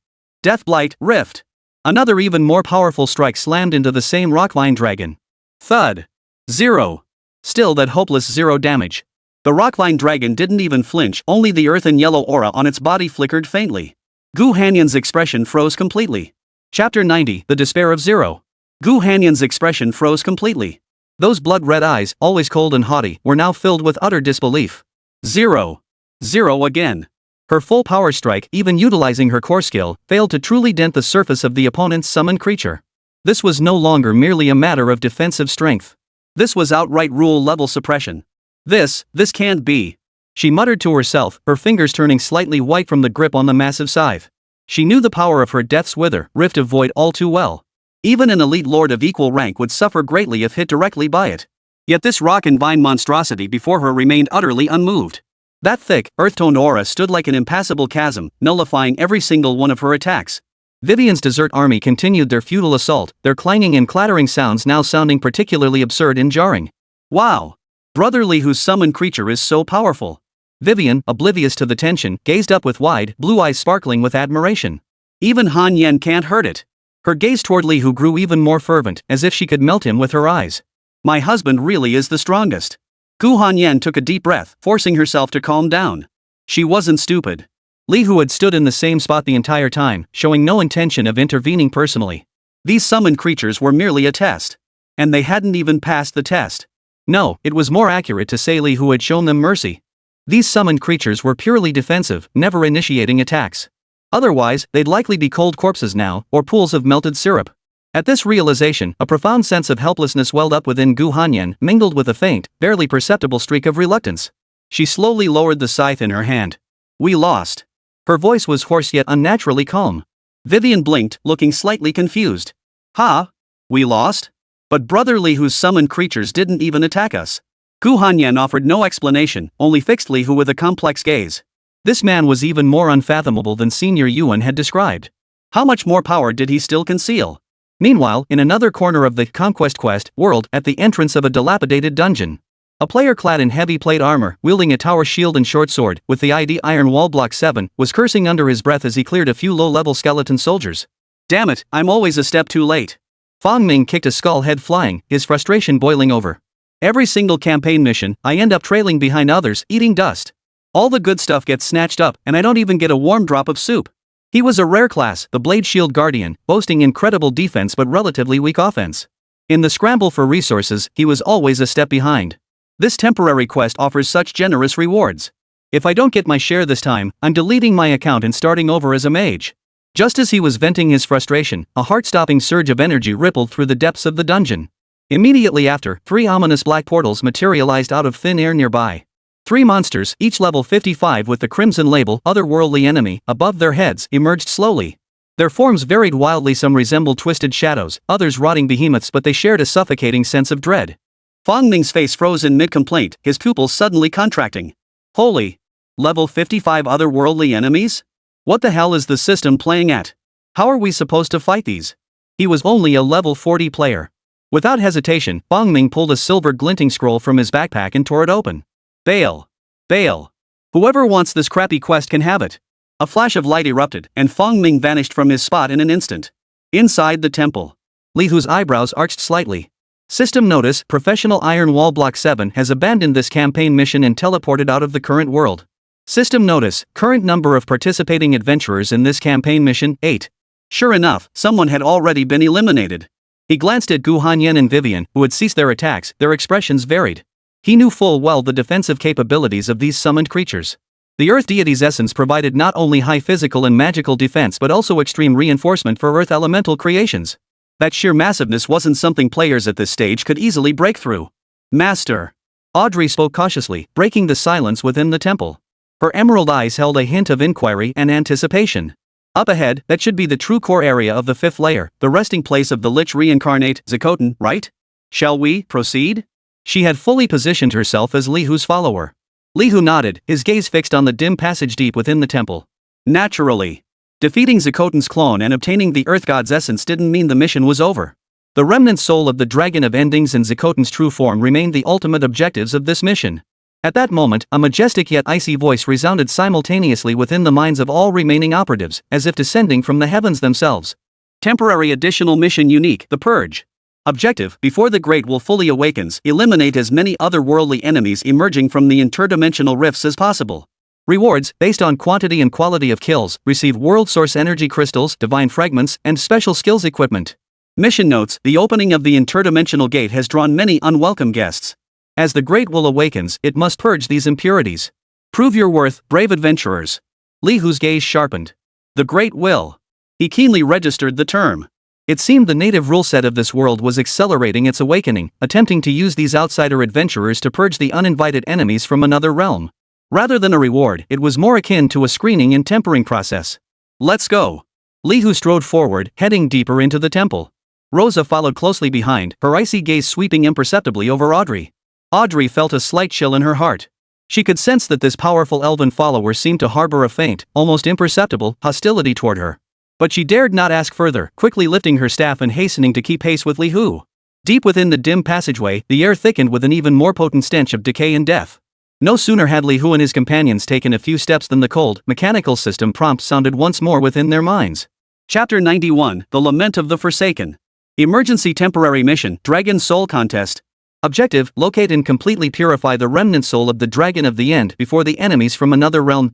Deathblight, Rift! Another even more powerful strike slammed into the same rockvine dragon. Thud! 0. Still that hopeless 0 damage. The rockvine dragon didn't even flinch, only the earthen yellow aura on its body flickered faintly. Gu Hanyan's expression froze completely. Chapter 90, The Despair of 0. Gu Hanyan's expression froze completely. Those blood-red eyes, always cold and haughty, were now filled with utter disbelief. 0. 0 again. Her full power strike, even utilizing her core skill, failed to truly dent the surface of the opponent's summoned creature. This was no longer merely a matter of defensive strength. This was outright rule-level suppression. This can't be. She muttered to herself, her fingers turning slightly white from the grip on the massive scythe. She knew the power of her Death's Wither, Rift of Void all too well. Even an elite lord of equal rank would suffer greatly if hit directly by it. Yet this rock and vine monstrosity before her remained utterly unmoved. That thick, earth-toned aura stood like an impassable chasm, nullifying every single one of her attacks. Vivian's desert army continued their futile assault, their clanging and clattering sounds now sounding particularly absurd and jarring. Wow! Brother Li, whose summoned creature is so powerful. Vivian, oblivious to the tension, gazed up with wide, blue eyes sparkling with admiration. Even Han Yen can't hurt it. Her gaze toward Li, who grew even more fervent, as if she could melt him with her eyes. My husband really is the strongest. Gu Hanyan took a deep breath, forcing herself to calm down. She wasn't stupid. Li, who had stood in the same spot the entire time, showing no intention of intervening personally. These summoned creatures were merely a test. And they hadn't even passed the test. No, it was more accurate to say Li who had shown them mercy. These summoned creatures were purely defensive, never initiating attacks. Otherwise, they'd likely be cold corpses now, or pools of melted syrup. At this realization, a profound sense of helplessness welled up within Gu Hanyan, mingled with a faint, barely perceptible streak of reluctance. She slowly lowered the scythe in her hand. We lost. Her voice was hoarse yet unnaturally calm. Vivian blinked, looking slightly confused. Ha? We lost? But Brother Li, whose summoned creatures didn't even attack us. Gu Hanyan offered no explanation, only fixed Li, who with a complex gaze. This man was even more unfathomable than Senior Yuan had described. How much more power did he still conceal? Meanwhile, in another corner of the Conquest Quest world, at the entrance of a dilapidated dungeon, a player clad in heavy plate armor, wielding a tower shield and short sword, with the ID Iron Wall Block 7, was cursing under his breath as he cleared a few low-level skeleton soldiers. Damn it, I'm always a step too late. Fang Ming kicked a skull head flying, his frustration boiling over. Every single campaign mission, I end up trailing behind others, eating dust. All the good stuff gets snatched up, and I don't even get a warm drop of soup. He was a rare class, the Blade Shield Guardian, boasting incredible defense but relatively weak offense. In the scramble for resources, he was always a step behind. This temporary quest offers such generous rewards. If I don't get my share this time, I'm deleting my account and starting over as a mage. Just as he was venting his frustration, a heart-stopping surge of energy rippled through the depths of the dungeon. Immediately after, 3 ominous black portals materialized out of thin air nearby. 3 monsters, each level 55 with the crimson label Otherworldly Enemy above their heads, emerged slowly. Their forms varied wildly, some resembled twisted shadows, others rotting behemoths, but they shared a suffocating sense of dread. Fang Ming's face froze in mid-complaint, his pupils suddenly contracting. Holy! Level 55 otherworldly enemies? What the hell is the system playing at? How are we supposed to fight these? He was only a level 40 player. Without hesitation, Fang Ming pulled a silver glinting scroll from his backpack and tore it open. Bail! Bail! Whoever wants this crappy quest can have it. A flash of light erupted, and Fang Ming vanished from his spot in an instant. Inside the temple, Li, whose eyebrows arched slightly. System notice: Professional Iron Wall Block 7 has abandoned this campaign mission and teleported out of the current world. System notice, current number of participating adventurers in this campaign mission, 8. Sure enough, someone had already been eliminated. He glanced at Gu Hanyan and Vivian, who had ceased their attacks. Their expressions varied. He knew full well the defensive capabilities of these summoned creatures. The Earth deity's essence provided not only high physical and magical defense but also extreme reinforcement for Earth elemental creations. That sheer massiveness wasn't something players at this stage could easily break through. Master. Audrey spoke cautiously, breaking the silence within the temple. Her emerald eyes held a hint of inquiry and anticipation. Up ahead, that should be the true core area of the 5th layer, the resting place of the Lich reincarnate, Zakotan, right? Shall we proceed? She had fully positioned herself as Li Hu's follower. Li Hu nodded, his gaze fixed on the dim passage deep within the temple. Naturally. Defeating Zakotan's clone and obtaining the Earth God's essence didn't mean the mission was over. The remnant soul of the Dragon of Endings and Zakotan's true form remained the ultimate objectives of this mission. At that moment, a majestic yet icy voice resounded simultaneously within the minds of all remaining operatives, as if descending from the heavens themselves. Temporary additional mission unique, the Purge. Objective, before the Great Wolf fully awakens, eliminate as many otherworldly enemies emerging from the interdimensional rifts as possible. Rewards, based on quantity and quality of kills, receive world source energy crystals, divine fragments, and special skills equipment. Mission notes, the opening of the interdimensional gate has drawn many unwelcome guests. As the Great Will awakens, it must purge these impurities. Prove your worth, brave adventurers. Li Hu's gaze sharpened. The Great Will. He keenly registered the term. It seemed the native rule set of this world was accelerating its awakening, attempting to use these outsider adventurers to purge the uninvited enemies from another realm. Rather than a reward, it was more akin to a screening and tempering process. Let's go. Li Hu strode forward, heading deeper into the temple. Rosa followed closely behind, her icy gaze sweeping imperceptibly over Audrey. Audrey felt a slight chill in her heart. She could sense that this powerful elven follower seemed to harbor a faint, almost imperceptible, hostility toward her. But she dared not ask further, quickly lifting her staff and hastening to keep pace with Li Hu. Deep within the dim passageway, the air thickened with an even more potent stench of decay and death. No sooner had Li Hu and his companions taken a few steps than the cold, mechanical system prompt sounded once more within their minds. Chapter 91, The Lament of the Forsaken. Emergency Temporary Mission, Dragon Soul Contest. Objective, locate and completely purify the remnant soul of the Dragon of the End before the enemies from another realm.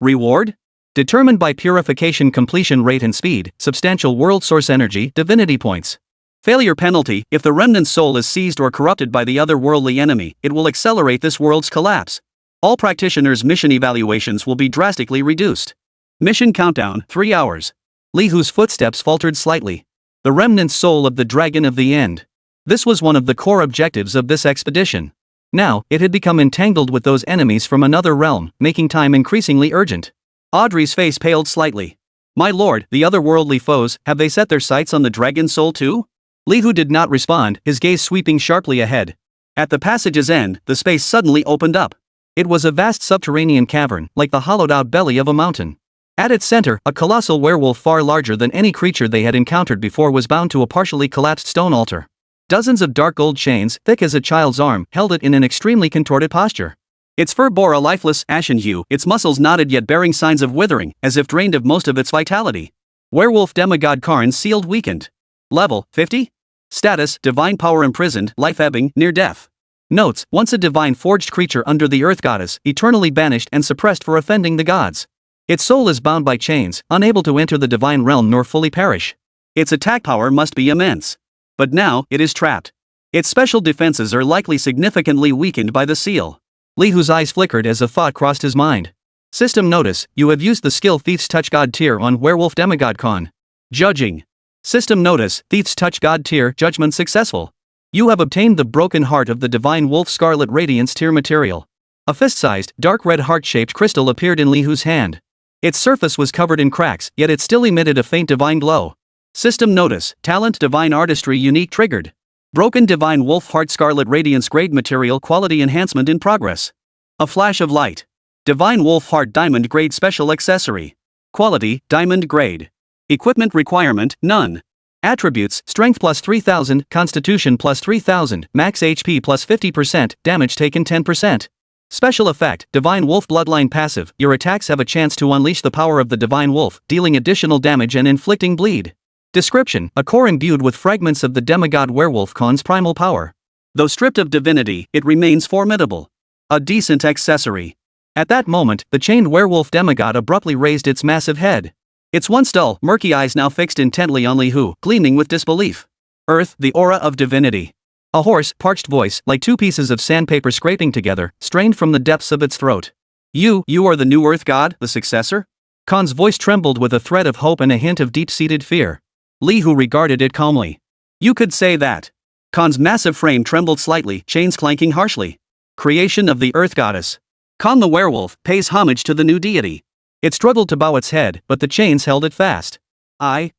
Reward? Determined by purification completion rate and speed, substantial world source energy, divinity points. Failure penalty, if the remnant soul is seized or corrupted by the otherworldly enemy, it will accelerate this world's collapse. All practitioners' mission evaluations will be drastically reduced. Mission countdown, 3 hours. Li Hu's footsteps faltered slightly. The remnant soul of the Dragon of the End. This was one of the core objectives of this expedition. Now, it had become entangled with those enemies from another realm, making time increasingly urgent. Audrey's face paled slightly. My lord, the otherworldly foes, have they set their sights on the dragon soul too? Li Hu did not respond, his gaze sweeping sharply ahead. At the passage's end, the space suddenly opened up. It was a vast subterranean cavern, like the hollowed-out belly of a mountain. At its center, a colossal werewolf far larger than any creature they had encountered before was bound to a partially collapsed stone altar. Dozens of dark gold chains, thick as a child's arm, held it in an extremely contorted posture. Its fur bore a lifeless, ashen hue, its muscles knotted yet bearing signs of withering, as if drained of most of its vitality. Werewolf demigod Karn sealed weakened. Level, 50? Status, divine power imprisoned, life ebbing, near death. Notes, once a divine forged creature under the earth goddess, eternally banished and suppressed for offending the gods. Its soul is bound by chains, unable to enter the divine realm nor fully perish. Its attack power must be immense. But now, it is trapped. Its special defenses are likely significantly weakened by the seal. Li Hu's eyes flickered as a thought crossed his mind. System notice, you have used the skill Thief's Touch God tier on Werewolf Demigod Khan. Judging. System notice, Thief's Touch God tier, judgment successful. You have obtained the broken heart of the Divine Wolf Scarlet Radiance tier material. A fist-sized, dark red heart-shaped crystal appeared in Li Hu's hand. Its surface was covered in cracks, yet it still emitted a faint divine glow. System notice, talent divine artistry unique triggered. Broken divine wolf heart scarlet radiance grade material quality enhancement in progress. A flash of light. Divine wolf heart diamond grade special accessory. Quality, diamond grade. Equipment requirement, none. Attributes, strength plus 3000, constitution plus 3000, max HP plus 50%, damage taken 10%. Special effect, Divine Wolf Bloodline passive, your attacks have a chance to unleash the power of the Divine Wolf, dealing additional damage and inflicting bleed. Description, a core imbued with fragments of the demigod werewolf Khan's primal power. Though stripped of divinity, it remains formidable. A decent accessory. At that moment, the chained werewolf demigod abruptly raised its massive head. Its once dull, murky eyes now fixed intently on Li Hu, gleaming with disbelief. Earth, the aura of divinity. A hoarse, parched voice, like two pieces of sandpaper scraping together, strained from the depths of its throat. You are the new Earth God, the successor? Khan's voice trembled with a thread of hope and a hint of deep-seated fear. Li Hu regarded it calmly. You could say that. Khan's massive frame trembled slightly, chains clanking harshly. Creation of the Earth Goddess. Khan the werewolf pays homage to the new deity. It struggled to bow its head, but the chains held it fast. I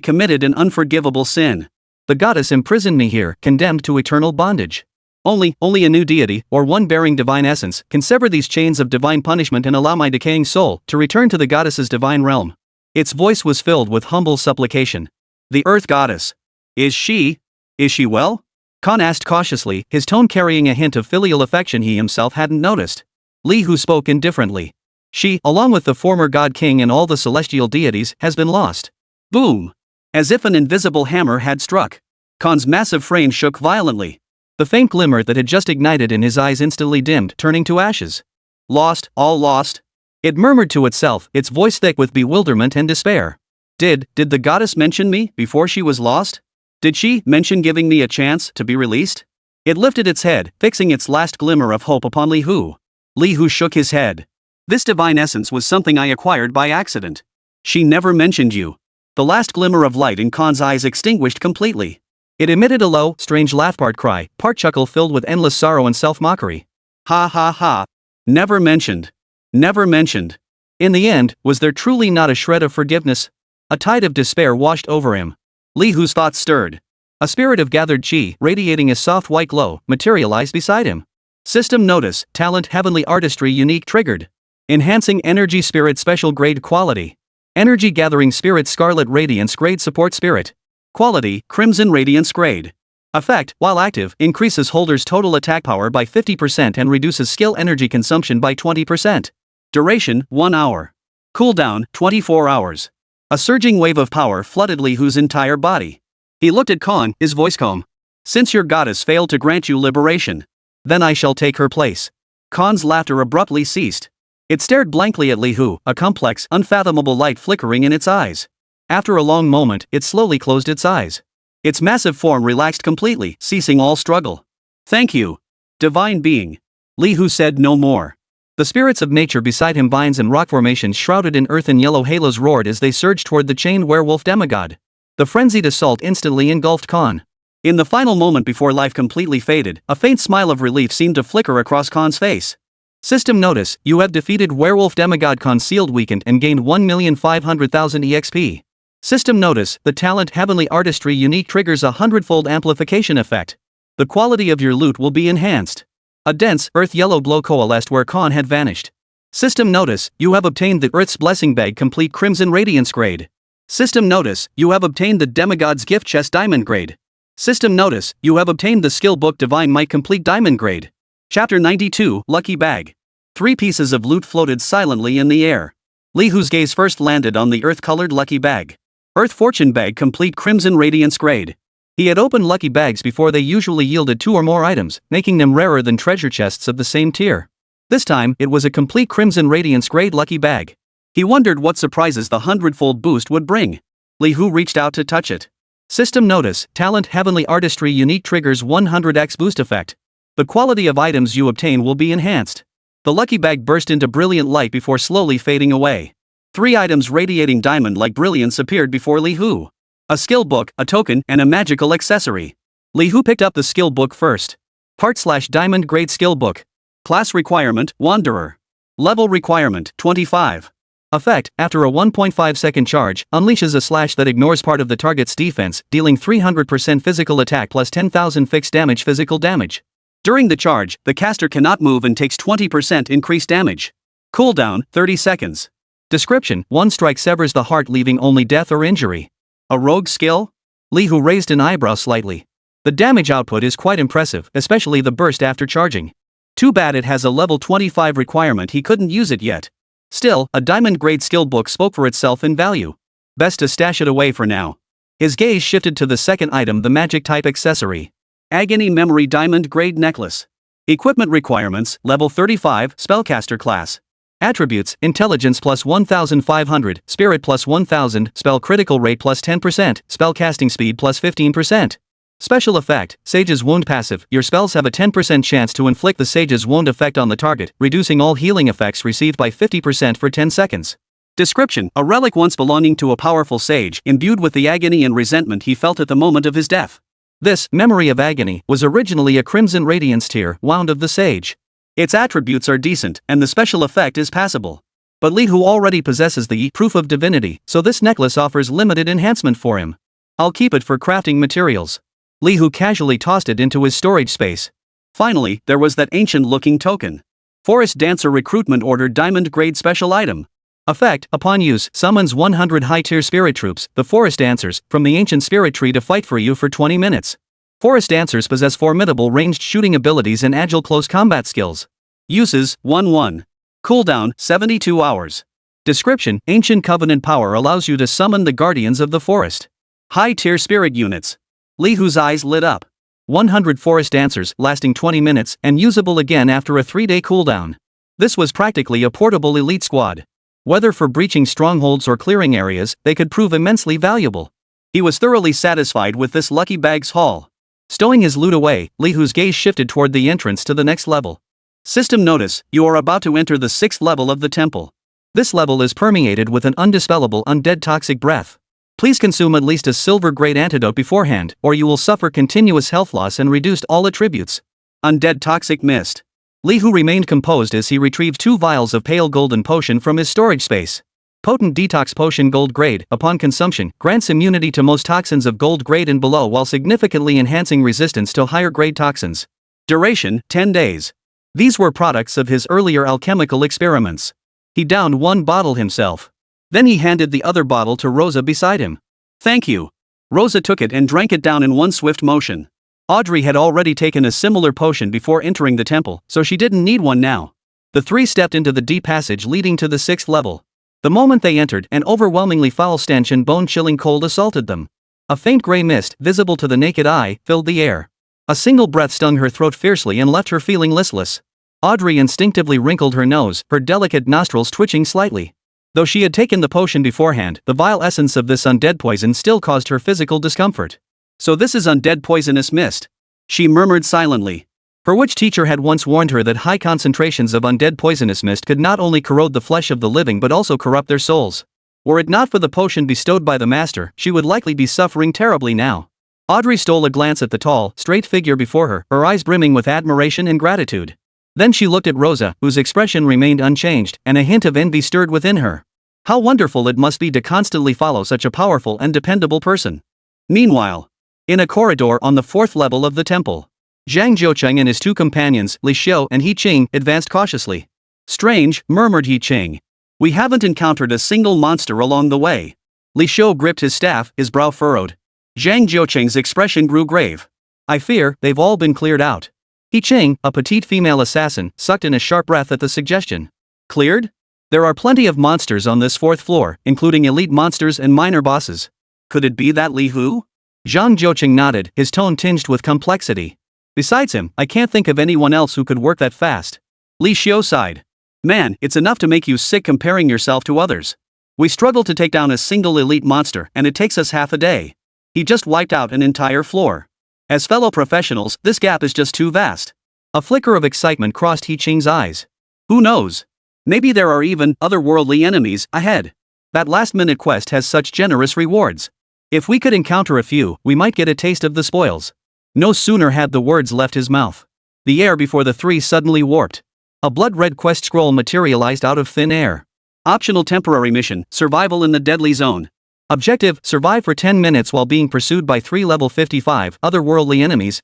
committed an unforgivable sin. The goddess imprisoned me here, condemned to eternal bondage. Only a new deity, or one bearing divine essence, can sever these chains of divine punishment and allow my decaying soul to return to the goddess's divine realm. Its voice was filled with humble supplication. The Earth Goddess. Is she well? Khan asked cautiously, his tone carrying a hint of filial affection he himself hadn't noticed. Li Hu spoke indifferently. She, along with the former God King and all the celestial deities, has been lost. Boom! As if an invisible hammer had struck. Khan's massive frame shook violently. The faint glimmer that had just ignited in his eyes instantly dimmed, turning to ashes. Lost, all lost? It murmured to itself, its voice thick with bewilderment and despair. Did the goddess mention me before she was lost? Did she mention giving me a chance to be released? It lifted its head, fixing its last glimmer of hope upon Li Hu. Li Hu shook his head. This divine essence was something I acquired by accident. She never mentioned you. The last glimmer of light in Khan's eyes extinguished completely. It emitted a low, strange laugh, part cry, part chuckle filled with endless sorrow and self-mockery. Ha ha ha. Never mentioned. Never mentioned. In the end, was there truly not a shred of forgiveness? A tide of despair washed over him. Li Hu's thoughts stirred. A spirit of gathered chi, radiating a soft white glow, materialized beside him. System notice, talent heavenly artistry unique triggered. Enhancing energy spirit special grade quality. Energy gathering spirit scarlet radiance grade support spirit. Quality, crimson radiance grade. Effect, while active, increases holder's total attack power by 50% and reduces skill energy consumption by 20%. Duration, 1 hour. Cooldown, 24 hours. A surging wave of power flooded Li Hu's entire body. He looked at Khan, his voice calm. Since your goddess failed to grant you liberation, then I shall take her place. Khan's laughter abruptly ceased. It stared blankly at Li Hu, a complex, unfathomable light flickering in its eyes. After a long moment, it slowly closed its eyes. Its massive form relaxed completely, ceasing all struggle. Thank you, divine being. Li Hu said no more. The spirits of nature beside him, vines and rock formations shrouded in earth and yellow halos, roared as they surged toward the chained werewolf demigod. The frenzied assault instantly engulfed Khan. In the final moment before life completely faded, a faint smile of relief seemed to flicker across Khan's face. System notice, you have defeated werewolf demigod Khan, sealed weakened and gained 1,500,000 EXP. System notice, the talent heavenly artistry unique triggers a 100-fold amplification effect. The quality of your loot will be enhanced. A dense, earth yellow glow coalesced where Khan had vanished. System notice, you have obtained the Earth's Blessing Bag complete crimson radiance grade. System notice, you have obtained the Demigod's Gift Chest diamond grade. System notice, you have obtained the skill book Divine Might complete diamond grade. Chapter 92, Lucky Bag. 3 pieces of loot floated silently in the air. Li Hu's gaze first landed on the earth-colored Lucky Bag. Earth Fortune Bag complete crimson radiance grade. He had opened lucky bags before. They usually yielded 2 or more items, making them rarer than treasure chests of the same tier. This time, it was a complete crimson radiance grade lucky bag. He wondered what surprises the 100-fold boost would bring. Li Hu reached out to touch it. System notice, talent heavenly artistry unique triggers 100x boost effect. The quality of items you obtain will be enhanced. The lucky bag burst into brilliant light before slowly fading away. 3 items radiating diamond-like brilliance appeared before Li Hu. A skill book, a token, and a magical accessory. Li Hu picked up the skill book first. Part/diamond grade skill book. Class requirement, Wanderer. Level requirement, 25. Effect, after a 1.5 second charge, unleashes a slash that ignores part of the target's defense, dealing 300% physical attack plus 10,000 fixed damage physical damage. During the charge, the caster cannot move and takes 20% increased damage. Cooldown, 30 seconds. Description, 1 strike severs the heart leaving only death or injury. A rogue skill? Li Hu raised an eyebrow slightly. The damage output is quite impressive, especially the burst after charging. Too bad it has a level 25 requirement, he couldn't use it yet. Still, a diamond grade skill book spoke for itself in value. Best to stash it away for now. His gaze shifted to the second item, the magic type accessory. Agony Memory Diamond Grade Necklace. Equipment requirements, level 35, spellcaster class. Attributes: Intelligence plus 1500, Spirit plus 1000, Spell critical rate plus 10%, Spellcasting speed plus 15%. Special effect: Sage's Wound passive. Your spells have a 10% chance to inflict the Sage's Wound effect on the target, reducing all healing effects received by 50% for 10 seconds. Description: a relic once belonging to a powerful sage, imbued with the agony and resentment he felt at the moment of his death. This Memory of Agony was originally a Crimson Radiance tier wound of the sage. Its attributes are decent, and the special effect is passable. But Li Hu already possesses the Proof of Divinity, so this necklace offers limited enhancement for him. I'll keep it for crafting materials. Li Hu casually tossed it into his storage space. Finally, there was that ancient-looking token. Forest Dancer Recruitment Order Diamond Grade Special Item. Effect: upon use, summons 100 high-tier spirit troops, the Forest Dancers, from the ancient spirit tree to fight for you for 20 minutes. Forest Dancers possess formidable ranged shooting abilities and agile close combat skills. Uses: 1-1. Cooldown: 72 hours. Description: Ancient Covenant power allows you to summon the Guardians of the Forest. High-tier spirit units. Li Hu's eyes lit up. 100 Forest Dancers, lasting 20 minutes, and usable again after a 3-day cooldown. This was practically a portable elite squad. Whether for breaching strongholds or clearing areas, they could prove immensely valuable. He was thoroughly satisfied with this lucky bag's haul. Stowing his loot away, Li Hu's gaze shifted toward the entrance to the next level. System notice: you are about to enter the 6th level of the temple. This level is permeated with an undispellable undead toxic breath. Please consume at least a silver-grade antidote beforehand, or you will suffer continuous health loss and reduced all attributes. Undead toxic mist. Li Hu remained composed as he retrieved 2 vials of pale golden potion from his storage space. Potent detox potion gold grade, upon consumption, grants immunity to most toxins of gold grade and below while significantly enhancing resistance to higher grade toxins. Duration: 10 days. These were products of his earlier alchemical experiments. He downed 1 bottle himself. Then he handed the other bottle to Rosa beside him. Thank you. Rosa took it and drank it down in one swift motion. Audrey had already taken a similar potion before entering the temple, so she didn't need one now. The 3 stepped into the deep passage leading to the 6th level. The moment they entered, an overwhelmingly foul stench and bone-chilling cold assaulted them. A faint gray mist, visible to the naked eye, filled the air. A single breath stung her throat fiercely and left her feeling listless. Audrey instinctively wrinkled her nose, her delicate nostrils twitching slightly. Though she had taken the potion beforehand, the vile essence of this undead poison still caused her physical discomfort. So this is undead poisonous mist, she murmured silently. Her witch teacher had once warned her that high concentrations of undead poisonous mist could not only corrode the flesh of the living but also corrupt their souls. Were it not for the potion bestowed by the master, she would likely be suffering terribly now. Audrey stole a glance at the tall, straight figure before her, her eyes brimming with admiration and gratitude. Then she looked at Rosa, whose expression remained unchanged, and a hint of envy stirred within her. How wonderful it must be to constantly follow such a powerful and dependable person. Meanwhile, in a corridor on the 4th level of the temple, Zhang Jiucheng and his 2 companions, Li Xiu and He Qing, advanced cautiously. Strange, murmured He Qing. We haven't encountered a single monster along the way. Li Xiu gripped his staff, his brow furrowed. Zhang Jiucheng's expression grew grave. I fear they've all been cleared out. He Qing, a petite female assassin, sucked in a sharp breath at the suggestion. Cleared? There are plenty of monsters on this 4th floor, including elite monsters and minor bosses. Could it be that Li Hu? Zhang Jiucheng nodded, his tone tinged with complexity. Besides him, I can't think of anyone else who could work that fast. Li Xiu sighed. Man, it's enough to make you sick comparing yourself to others. We struggle to take down a single elite monster, and it takes us half a day. He just wiped out an entire floor. As fellow professionals, this gap is just too vast. A flicker of excitement crossed He Qing's eyes. Who knows? Maybe there are even otherworldly enemies ahead. That last-minute quest has such generous rewards. If we could encounter a few, we might get a taste of the spoils. No sooner had the words left his mouth. The air before the 3 suddenly warped. A blood-red quest scroll materialized out of thin air. Optional temporary mission, survival in the deadly zone. Objective, survive for 10 minutes while being pursued by 3 level 55 otherworldly enemies.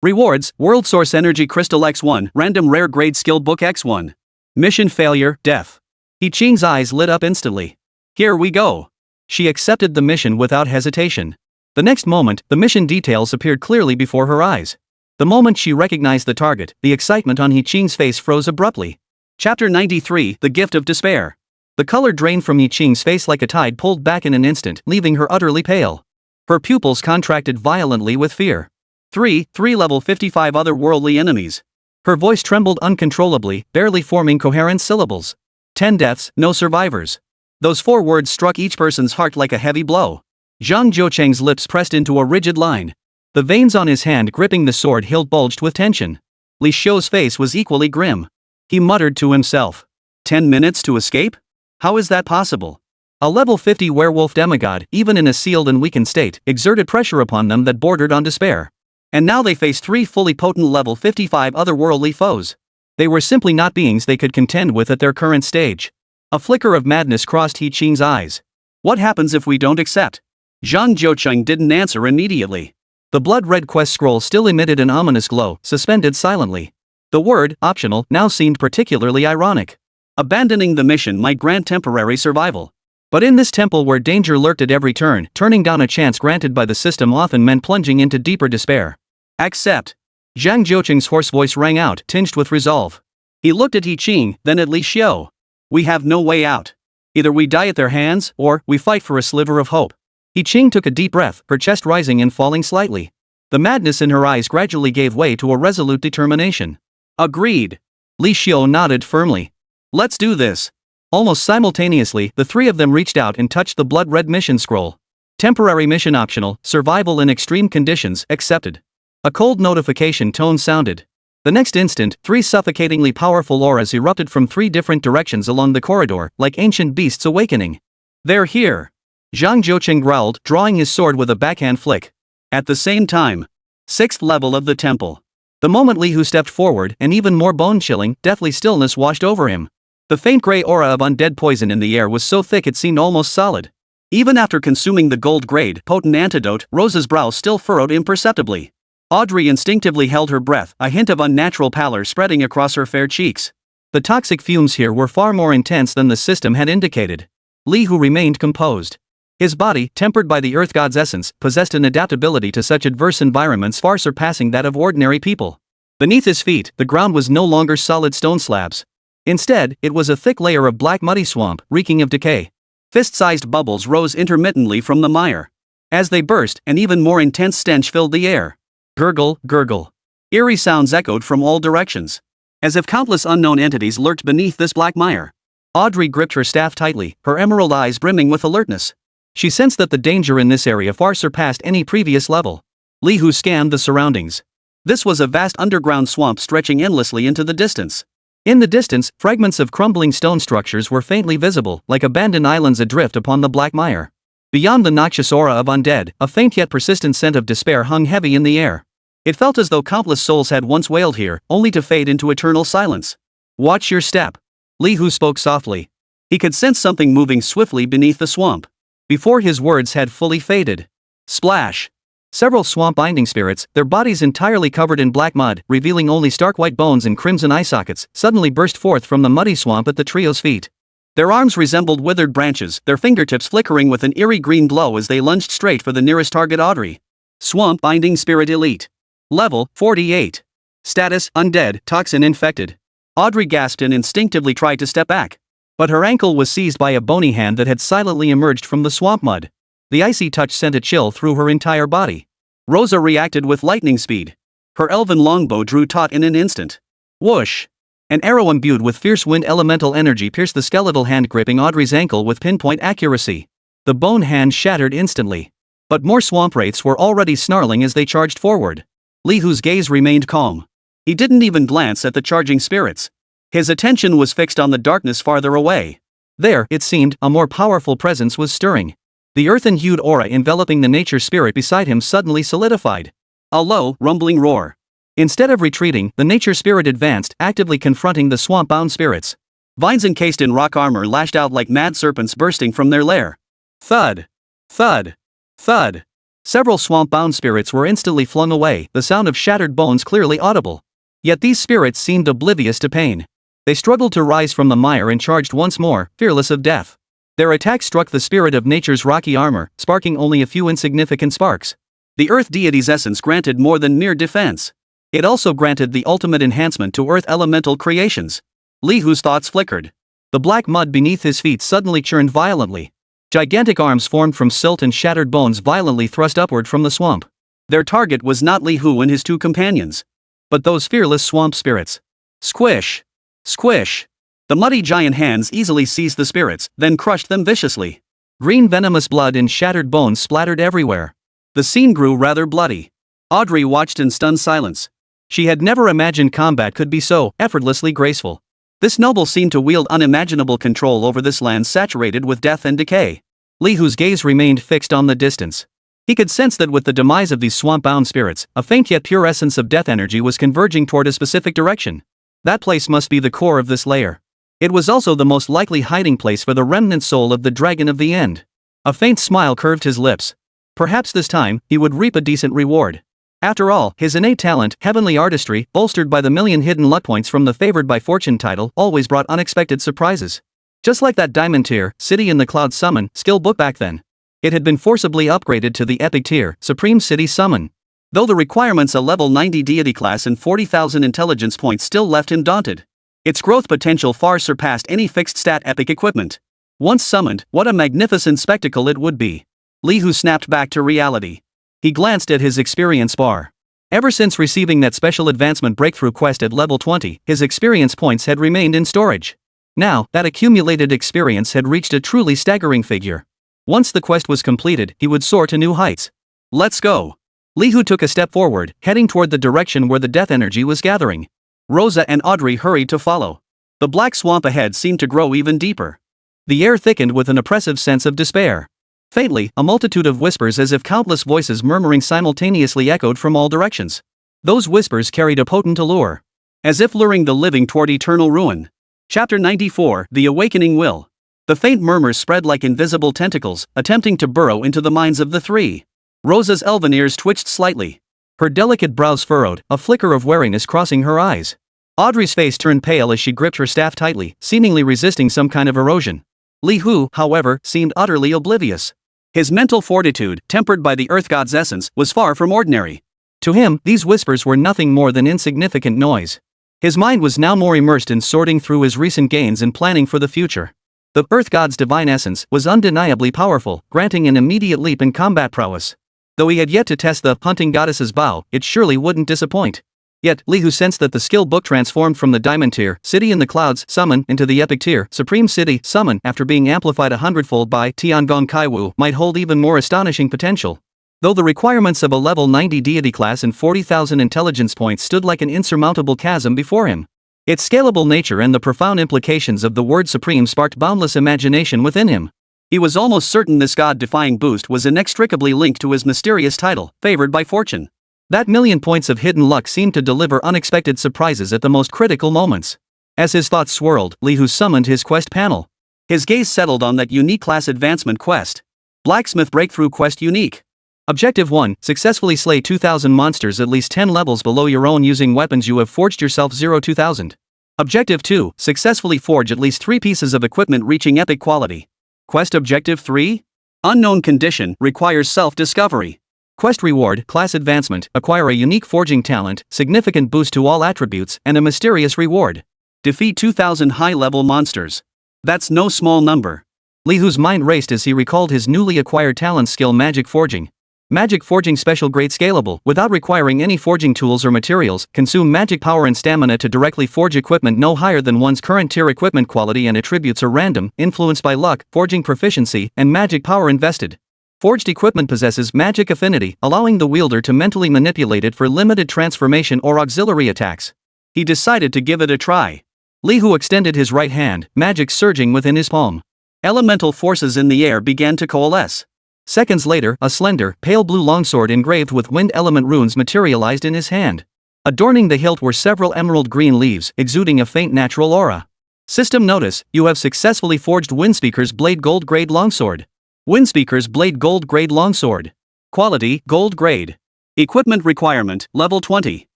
Rewards, World Source Energy Crystal X1, Random Rare Grade Skill Book X1. Mission failure, death. He Qing's eyes lit up instantly. Here we go. She accepted the mission without hesitation. The next moment, the mission details appeared clearly before her eyes. The moment she recognized the target, the excitement on He Qing's face froze abruptly. Chapter 93, The Gift of Despair. The color drained from He Qing's face like a tide pulled back in an instant, leaving her utterly pale. Her pupils contracted violently with fear. 3 level 55 otherworldly enemies. Her voice trembled uncontrollably, barely forming coherent syllables. 10 deaths, no survivors. Those 4 words struck each person's heart like a heavy blow. Zhang Jiucheng's lips pressed into a rigid line. The veins on his hand gripping the sword hilt bulged with tension. Li Xiu's face was equally grim. He muttered to himself. 10 minutes to escape? How is that possible? A level 50 werewolf demigod, even in a sealed and weakened state, exerted pressure upon them that bordered on despair. And now they faced 3 fully potent level 55 otherworldly foes. They were simply not beings they could contend with at their current stage. A flicker of madness crossed He Qing's eyes. What happens if we don't accept? Zhang Jiucheng didn't answer immediately. The blood-red quest scroll still emitted an ominous glow, suspended silently. The word, optional, now seemed particularly ironic. Abandoning the mission might grant temporary survival. But in this temple where danger lurked at every turn, turning down a chance granted by the system often meant plunging into deeper despair. Accept. Zhang Jiucheng's hoarse voice rang out, tinged with resolve. He looked at He Qing, then at Li Xiu. We have no way out. Either we die at their hands, or we fight for a sliver of hope. He Qing took a deep breath, her chest rising and falling slightly. The madness in her eyes gradually gave way to a resolute determination. Agreed. Li Xiu nodded firmly. Let's do this. Almost simultaneously, the 3 of them reached out and touched the blood-red mission scroll. Temporary mission optional, survival in extreme conditions, accepted. A cold notification tone sounded. The next instant, 3 suffocatingly powerful auras erupted from 3 different directions along the corridor, like ancient beasts awakening. They're here. Zhang Jiucheng growled, drawing his sword with a backhand flick. At the same time, 6th level of the temple. The moment Li Hu stepped forward, an even more bone-chilling, deathly stillness washed over him. The faint gray aura of undead poison in the air was so thick it seemed almost solid. Even after consuming the gold-grade, potent antidote, Rosa's brow still furrowed imperceptibly. Audrey instinctively held her breath, a hint of unnatural pallor spreading across her fair cheeks. The toxic fumes here were far more intense than the system had indicated. Li Hu remained composed. His body, tempered by the Earth God's essence, possessed an adaptability to such adverse environments far surpassing that of ordinary people. Beneath his feet, the ground was no longer solid stone slabs. Instead, it was a thick layer of black muddy swamp, reeking of decay. Fist-sized bubbles rose intermittently from the mire. As they burst, an even more intense stench filled the air. Gurgle, gurgle. Eerie sounds echoed from all directions. As if countless unknown entities lurked beneath this black mire. Audrey gripped her staff tightly, her emerald eyes brimming with alertness. She sensed that the danger in this area far surpassed any previous level. Li Hu scanned the surroundings. This was a vast underground swamp stretching endlessly into the distance. In the distance, fragments of crumbling stone structures were faintly visible, like abandoned islands adrift upon the black mire. Beyond the noxious aura of undead, a faint yet persistent scent of despair hung heavy in the air. It felt as though countless souls had once wailed here, only to fade into eternal silence. Watch your step. Li Hu spoke softly. He could sense something moving swiftly beneath the swamp. Before his words had fully faded. Splash! Several swamp-binding spirits, their bodies entirely covered in black mud, revealing only stark white bones and crimson eye sockets, suddenly burst forth from the muddy swamp at the trio's feet. Their arms resembled withered branches, their fingertips flickering with an eerie green glow as they lunged straight for the nearest target. Audrey. Swamp-binding spirit elite. Level, 48. Status, undead, toxin infected. Audrey gasped and instinctively tried to step back. But her ankle was seized by a bony hand that had silently emerged from the swamp mud. The icy touch sent a chill through her entire body. Rosa reacted with lightning speed. Her elven longbow drew taut in an instant. Whoosh! An arrow imbued with fierce wind elemental energy pierced the skeletal hand gripping Audrey's ankle with pinpoint accuracy. The bone hand shattered instantly. But more swamp wraiths were already snarling as they charged forward. Li Hu's gaze remained calm. He didn't even glance at the charging spirits. His attention was fixed on the darkness farther away. There, it seemed, a more powerful presence was stirring. The earthen-hued aura enveloping the nature spirit beside him suddenly solidified. A low, rumbling roar. Instead of retreating, the nature spirit advanced, actively confronting the swamp-bound spirits. Vines encased in rock armor lashed out like mad serpents bursting from their lair. Thud! Thud! Thud! Several swamp-bound spirits were instantly flung away, the sound of shattered bones clearly audible. Yet these spirits seemed oblivious to pain. They struggled to rise from the mire and charged once more, fearless of death. Their attack struck the spirit of nature's rocky armor, sparking only a few insignificant sparks. The earth deity's essence granted more than mere defense. It also granted the ultimate enhancement to earth elemental creations. Li Hu's thoughts flickered. The black mud beneath his feet suddenly churned violently. Gigantic arms formed from silt and shattered bones violently thrust upward from the swamp. Their target was not Li Hu and his 2 companions, but those fearless swamp spirits. Squish! Squish! The muddy giant hands easily seized the spirits, then crushed them viciously. Green venomous blood and shattered bones splattered everywhere. The scene grew rather bloody. Audrey watched in stunned silence. She had never imagined combat could be so effortlessly graceful. This noble seemed to wield unimaginable control over this land saturated with death and decay. Li Hu's gaze remained fixed on the distance. He could sense that with the demise of these swamp-bound spirits, a faint yet pure essence of death energy was converging toward a specific direction. That place must be the core of this layer. It was also the most likely hiding place for the remnant soul of the dragon of the end. A faint smile curved his lips. Perhaps this time, he would reap a decent reward. After all, his innate talent, heavenly artistry, bolstered by the million hidden luck points from the Favored by Fortune title, always brought unexpected surprises. Just like that Diamond tier, City in the Clouds summon, skill book back then. It had been forcibly upgraded to the Epic tier, Supreme City Summon. Though the requirements a level 90 deity class and 40,000 intelligence points still left him daunted. Its growth potential far surpassed any fixed stat epic equipment. Once summoned, what a magnificent spectacle it would be. Li Hu snapped back to reality. He glanced at his experience bar. Ever since receiving that special advancement breakthrough quest at level 20, his experience points had remained in storage. Now, that accumulated experience had reached a truly staggering figure. Once the quest was completed, he would soar to new heights. Let's go. Li Hu took a step forward, heading toward the direction where the death energy was gathering. Rosa and Audrey hurried to follow. The black swamp ahead seemed to grow even deeper. The air thickened with an oppressive sense of despair. Faintly, a multitude of whispers as if countless voices murmuring simultaneously echoed from all directions. Those whispers carried a potent allure. As if luring the living toward eternal ruin. Chapter 94, The Awakening Will. The faint murmurs spread like invisible tentacles, attempting to burrow into the minds of the three. Rosa's elven ears twitched slightly. Her delicate brows furrowed, a flicker of wariness crossing her eyes. Audrey's face turned pale as she gripped her staff tightly, seemingly resisting some kind of erosion. Li Hu, however, seemed utterly oblivious. His mental fortitude, tempered by the Earth God's essence, was far from ordinary. To him, these whispers were nothing more than insignificant noise. His mind was now more immersed in sorting through his recent gains and planning for the future. The Earth God's divine essence was undeniably powerful, granting an immediate leap in combat prowess. Though he had yet to test the hunting goddess's bow, it surely wouldn't disappoint. Yet, Li Hu sensed that the skill book transformed from the Diamond tier, City in the Clouds summon, into the Epic tier, Supreme City summon, after being amplified 100-fold by Tiangong Kaiwu, might hold even more astonishing potential. Though the requirements of a level 90 deity class and 40,000 intelligence points stood like an insurmountable chasm before him. Its scalable nature and the profound implications of the word supreme sparked boundless imagination within him. He was almost certain this god-defying boost was inextricably linked to his mysterious title, Favored by Fortune. That million points of hidden luck seemed to deliver unexpected surprises at the most critical moments. As his thoughts swirled, Li Hu summoned his quest panel. His gaze settled on that unique class advancement quest. Blacksmith Breakthrough Quest Unique. Objective 1, successfully slay 2,000 monsters at least 10 levels below your own using weapons you have forged yourself 0-2,000. Objective 2, successfully forge at least 3 pieces of equipment reaching epic quality. Quest Objective 3? Unknown condition, requires self-discovery. Quest Reward, Class Advancement, acquire a unique forging talent, significant boost to all attributes, and a mysterious reward. Defeat 2,000 high-level monsters. That's no small number. Li Hu's mind raced as he recalled his newly acquired talent skill Magic Forging. Magic Forging special grade scalable, without requiring any forging tools or materials, consume magic power and stamina to directly forge equipment no higher than one's current tier equipment quality and attributes are random, influenced by luck, forging proficiency, and magic power invested. Forged equipment possesses magic affinity, allowing the wielder to mentally manipulate it for limited transformation or auxiliary attacks. He decided to give it a try. Li Hu extended his right hand, magic surging within his palm. Elemental forces in the air began to coalesce. Seconds later, a slender, pale blue longsword engraved with wind element runes materialized in his hand. Adorning the hilt were several emerald green leaves, exuding a faint natural aura. System notice, you have successfully forged Windspeaker's Blade Gold Grade Longsword. Windspeaker's Blade Gold Grade Longsword. Quality, Gold Grade. Equipment requirement, Level 20.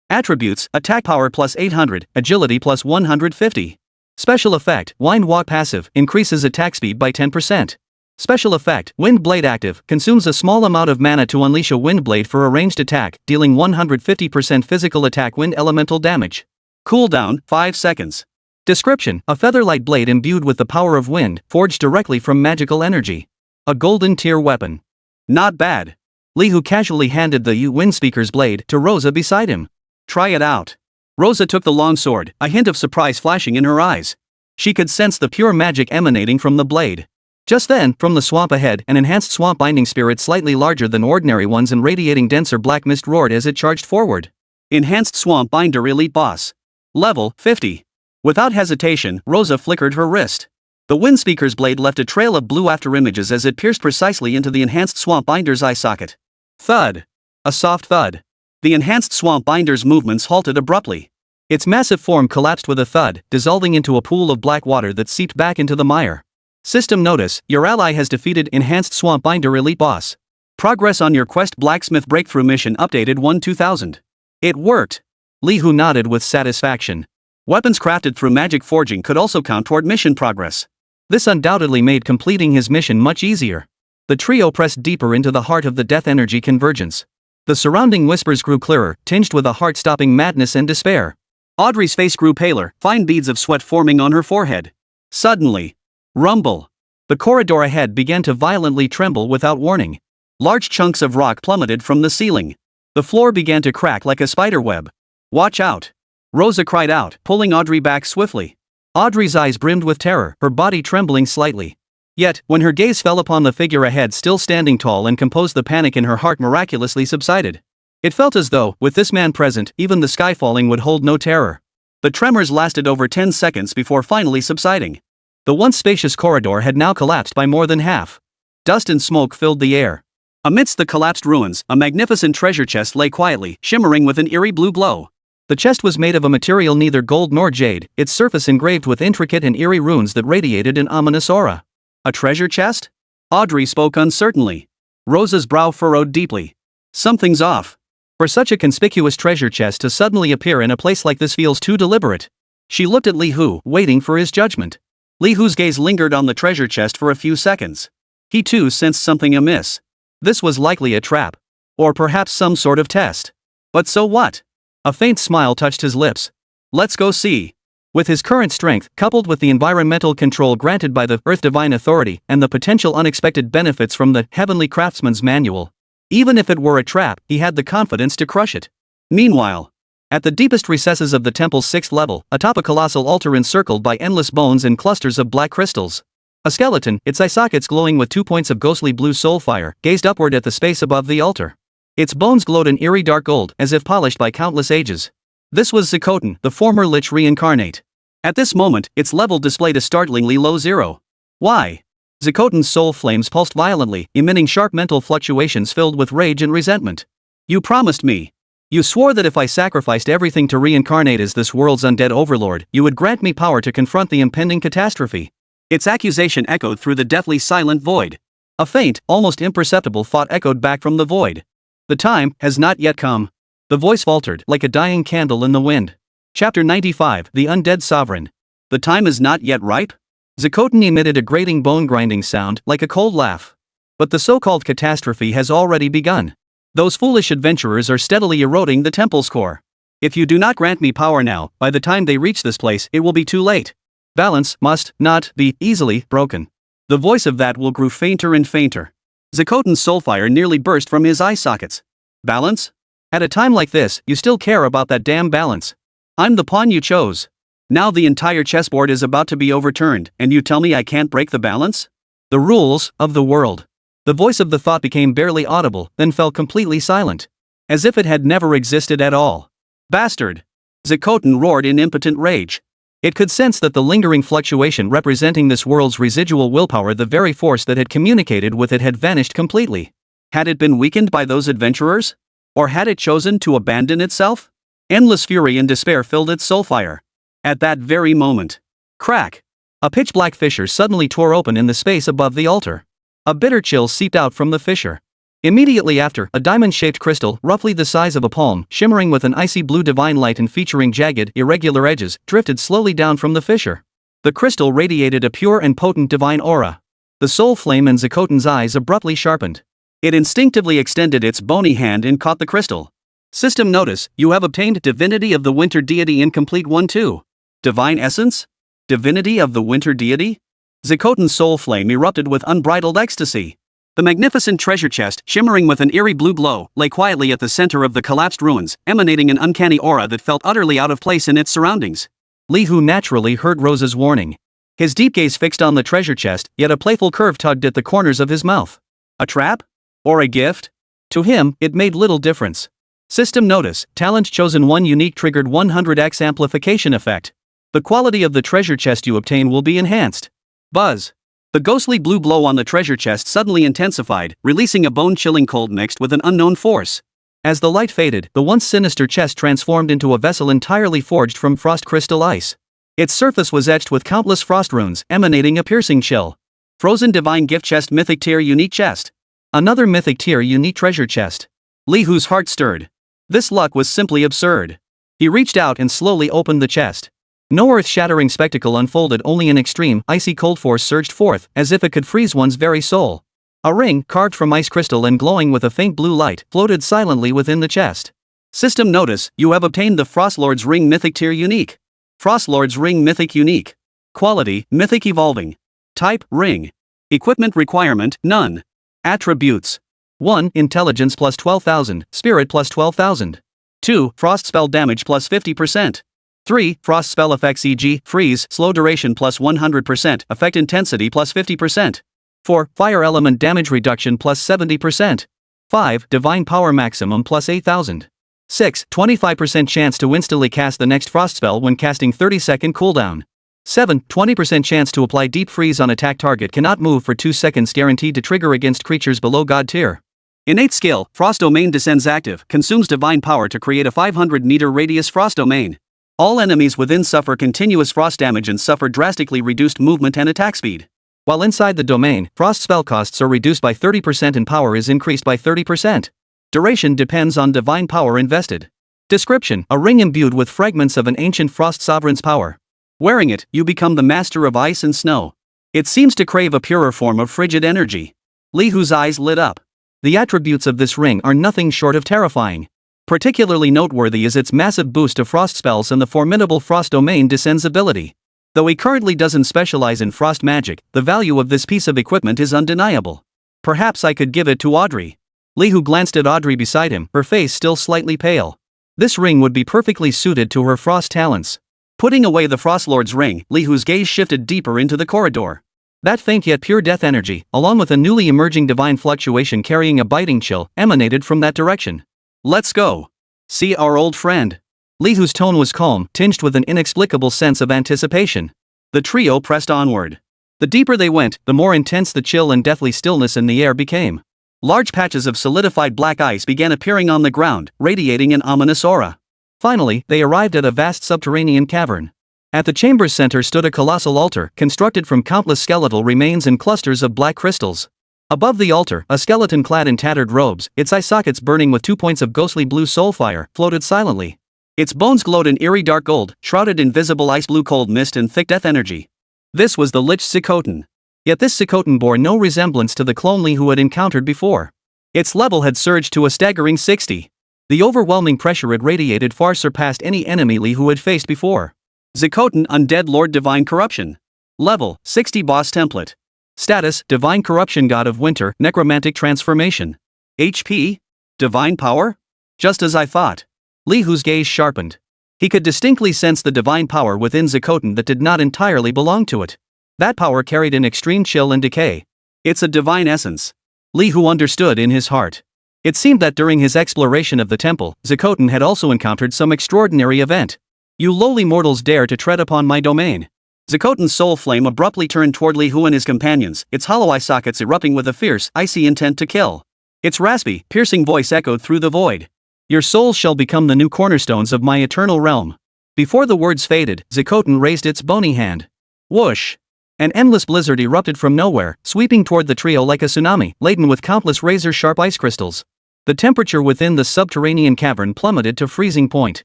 Attributes, Attack Power plus 800, Agility plus 150. Special effect, Wind Walk passive, increases attack speed by 10%. Special effect, Wind Blade active, consumes a small amount of mana to unleash a wind blade for a ranged attack, dealing 150% physical attack wind elemental damage. Cooldown, 5 seconds. Description, a feather-light blade imbued with the power of wind, forged directly from magical energy. A golden tier weapon. Not bad. Li Hu casually handed the Windspeaker's blade to Rosa beside him. Try it out. Rosa took the long sword, a hint of surprise flashing in her eyes. She could sense the pure magic emanating from the blade. Just then, from the swamp ahead, an enhanced swamp binding spirit slightly larger than ordinary ones and radiating denser black mist roared as it charged forward. Enhanced Swamp Binder Elite Boss. Level 50. Without hesitation, Rosa flickered her wrist. The Windspeaker's blade left a trail of blue afterimages as it pierced precisely into the Enhanced Swamp Binder's eye socket. Thud. A soft thud. The Enhanced Swamp Binder's movements halted abruptly. Its massive form collapsed with a thud, dissolving into a pool of black water that seeped back into the mire. System notice: your ally has defeated Enhanced Swamp Binder Elite Boss. Progress on your quest Blacksmith Breakthrough Mission updated 1-2000. It worked. Li Hu nodded with satisfaction. Weapons crafted through magic forging could also count toward mission progress. This undoubtedly made completing his mission much easier. The trio pressed deeper into the heart of the death energy convergence. The surrounding whispers grew clearer, tinged with a heart-stopping madness and despair. Audrey's face grew paler, fine beads of sweat forming on her forehead. Suddenly, rumble. The corridor ahead began to violently tremble without warning. Large chunks of rock plummeted from the ceiling. The floor began to crack like a spider web. Watch out! Rosa cried out, pulling Audrey back swiftly. Audrey's eyes brimmed with terror, her body trembling slightly. Yet, when her gaze fell upon the figure ahead still standing tall and composed, the panic in her heart miraculously subsided. It felt as though, with this man present, even the sky falling would hold no terror. The tremors lasted over 10 seconds before finally subsiding. The once spacious corridor had now collapsed by more than half. Dust and smoke filled the air. Amidst the collapsed ruins, a magnificent treasure chest lay quietly, shimmering with an eerie blue glow. The chest was made of a material neither gold nor jade, its surface engraved with intricate and eerie runes that radiated an ominous aura. A treasure chest? Audrey spoke uncertainly. Rosa's brow furrowed deeply. Something's off. For such a conspicuous treasure chest to suddenly appear in a place like this feels too deliberate. She looked at Li Hu, waiting for his judgment. Li Hu's gaze lingered on the treasure chest for a few seconds. He too sensed something amiss. This was likely a trap. Or perhaps some sort of test. But so what? A faint smile touched his lips. Let's go see. With his current strength, coupled with the environmental control granted by the Earth Divine Authority and the potential unexpected benefits from the Heavenly Craftsman's Manual, even if it were a trap, he had the confidence to crush it. Meanwhile, at the deepest recesses of the temple's 6th level, atop a colossal altar encircled by endless bones and clusters of black crystals, a skeleton, its eye sockets glowing with 2 points of ghostly blue soul fire, gazed upward at the space above the altar. Its bones glowed an eerie dark gold, as if polished by countless ages. This was Zikotan, the former Lich reincarnate. At this moment, its level displayed a startlingly low 0. Why? Zikotan's soul flames pulsed violently, emitting sharp mental fluctuations filled with rage and resentment. You promised me. You swore that if I sacrificed everything to reincarnate as this world's undead overlord, you would grant me power to confront the impending catastrophe. Its accusation echoed through the deathly silent void. A faint, almost imperceptible thought echoed back from the void. The time has not yet come. The voice faltered, like a dying candle in the wind. Chapter 95, The Undead Sovereign. The time is not yet ripe? Zikotan emitted a grating bone-grinding sound, like a cold laugh. But the so-called catastrophe has already begun. Those foolish adventurers are steadily eroding the temple's core. If you do not grant me power now, by the time they reach this place, it will be too late. Balance must not be easily broken. The voice of that will grew fainter and fainter. Zikotan's soulfire nearly burst from his eye sockets. Balance? At a time like this, you still care about that damn balance. I'm the pawn you chose. Now the entire chessboard is about to be overturned, and you tell me I can't break the balance? The rules of the world. The voice of the thought became barely audible, then fell completely silent. As if it had never existed at all. Bastard! Zikotan roared in impotent rage. It could sense that the lingering fluctuation representing this world's residual willpower, the very force that had communicated with it, had vanished completely. Had it been weakened by those adventurers? Or had it chosen to abandon itself? Endless fury and despair filled its soulfire. At that very moment. Crack! A pitch-black fissure suddenly tore open in the space above the altar. A bitter chill seeped out from the fissure. Immediately after, a diamond-shaped crystal, roughly the size of a palm, shimmering with an icy blue divine light and featuring jagged, irregular edges, drifted slowly down from the fissure. The crystal radiated a pure and potent divine aura. The soul flame in Zikotan's eyes abruptly sharpened. It instinctively extended its bony hand and caught the crystal. System notice: you have obtained Divinity of the Winter Deity Incomplete 1-2. Divine Essence? Divinity of the Winter Deity? Zikotan's soul flame erupted with unbridled ecstasy. The magnificent treasure chest, shimmering with an eerie blue glow, lay quietly at the center of the collapsed ruins, emanating an uncanny aura that felt utterly out of place in its surroundings. Li Hu naturally heard Rosa's warning. His deep gaze fixed on the treasure chest, yet a playful curve tugged at the corners of his mouth. A trap? Or a gift? To him, it made little difference. System notice, talent chosen 1 unique triggered 100x amplification effect. The quality of the treasure chest you obtain will be enhanced. Buzz. The ghostly blue glow on the treasure chest suddenly intensified, releasing a bone-chilling cold mixed with an unknown force. As the light faded, the once sinister chest transformed into a vessel entirely forged from frost crystal ice. Its surface was etched with countless frost runes, emanating a piercing chill. Frozen Divine Gift Chest Mythic Tier Unique Chest. Another Mythic Tier Unique Treasure Chest. Li Hu's heart stirred. This luck was simply absurd. He reached out and slowly opened the chest. No earth-shattering spectacle unfolded, only an extreme, icy cold force surged forth, as if it could freeze one's very soul. A ring, carved from ice crystal and glowing with a faint blue light, floated silently within the chest. System notice, you have obtained the Frostlord's Ring Mythic Tier Unique. Frostlord's Ring Mythic Unique. Quality, Mythic Evolving. Type, Ring. Equipment requirement, none. Attributes. 1. Intelligence plus 12,000, Spirit plus 12,000. 2. Frost spell damage plus 50%. 3. Frost spell effects e.g., freeze, slow duration plus 100%, effect intensity plus 50%. 4. Fire element damage reduction plus 70%. 5. Divine power maximum plus 8,000. 6. 25% chance to instantly cast the next frost spell when casting 30-second cooldown. 7. 20% chance to apply deep freeze on attack target cannot move for 2 seconds, guaranteed to trigger against creatures below god tier. Innate skill, Frost Domain descends active, consumes divine power to create a 500-meter radius frost domain. All enemies within suffer continuous frost damage and suffer drastically reduced movement and attack speed. While inside the domain, frost spell costs are reduced by 30% and power is increased by 30%. Duration depends on divine power invested. Description: a ring imbued with fragments of an ancient frost sovereign's power. Wearing it, you become the master of ice and snow. It seems to crave a purer form of frigid energy. Li Hu's eyes lit up. The attributes of this ring are nothing short of terrifying. Particularly noteworthy is its massive boost to frost spells and the formidable Frost Domain descends ability. Though he currently doesn't specialize in frost magic, the value of this piece of equipment is undeniable. Perhaps I could give it to Audrey. Li Hu glanced at Audrey beside him, her face still slightly pale. This ring would be perfectly suited to her frost talents. Putting away the Frostlord's ring, Li Hu's gaze shifted deeper into the corridor. That faint yet pure death energy, along with a newly emerging divine fluctuation carrying a biting chill, emanated from that direction. Let's go. See our old friend. Li Hu's tone was calm, tinged with an inexplicable sense of anticipation. The trio pressed onward. The deeper they went, the more intense the chill and deathly stillness in the air became. Large patches of solidified black ice began appearing on the ground, radiating an ominous aura. Finally, they arrived at a vast subterranean cavern. At the chamber's center stood a colossal altar, constructed from countless skeletal remains and clusters of black crystals. Above the altar, a skeleton clad in tattered robes, its eye sockets burning with 2 points of ghostly blue soul fire, floated silently. Its bones glowed in eerie dark gold, shrouded in visible ice blue cold mist and thick death energy. This was the Lich Zikotan. Yet this Zikotan bore no resemblance to the clone Li Hu had encountered before. Its level had surged to a staggering 60. The overwhelming pressure it radiated far surpassed any enemy Li Hu had faced before. Zikotan Undead Lord Divine Corruption. Level, 60 Boss Template. Status, Divine Corruption God of Winter, Necromantic Transformation. HP? Divine Power? Just as I thought. Li Hu's gaze sharpened. He could distinctly sense the divine power within Zikotan that did not entirely belong to it. That power carried an extreme chill and decay. It's a divine essence. Li Hu understood in his heart. It seemed that during his exploration of the temple, Zikotan had also encountered some extraordinary event. You lowly mortals dare to tread upon my domain. Zikotan's soul flame abruptly turned toward Li Hu and his companions, its hollow eye sockets erupting with a fierce, icy intent to kill. Its raspy, piercing voice echoed through the void. Your souls shall become the new cornerstones of my eternal realm. Before the words faded, Zikotan raised its bony hand. Whoosh! An endless blizzard erupted from nowhere, sweeping toward the trio like a tsunami, laden with countless razor-sharp ice crystals. The temperature within the subterranean cavern plummeted to freezing point.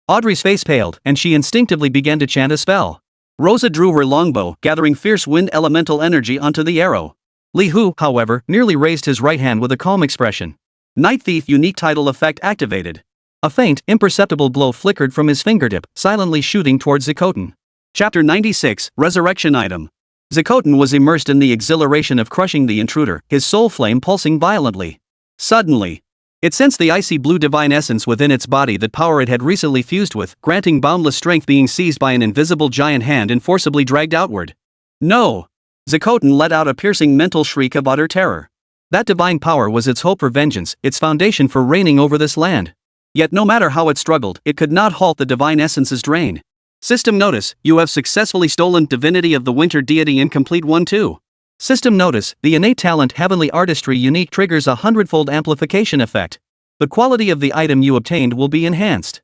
Audrey's face paled, and she instinctively began to chant a spell. Rosa drew her longbow, gathering fierce wind elemental energy onto the arrow. Li Hu, however, merely raised his right hand with a calm expression. Night Thief Unique Title Effect activated. A faint, imperceptible glow flickered from his fingertip, silently shooting towards Zikotan. Chapter 96, Resurrection Item. Zikotan was immersed in the exhilaration of crushing the intruder, his soul flame pulsing violently. Suddenly, it sensed the icy blue divine essence within its body, that power it had recently fused with, granting boundless strength, being seized by an invisible giant hand and forcibly dragged outward. No! Zikotan let out a piercing mental shriek of utter terror. That divine power was its hope for vengeance, its foundation for reigning over this land. Yet no matter how it struggled, it could not halt the divine essence's drain. System notice, you have successfully stolen divinity of the winter deity incomplete 1-2. System notice, the innate talent heavenly artistry unique triggers a 100-fold amplification effect. The quality of the item you obtained will be enhanced.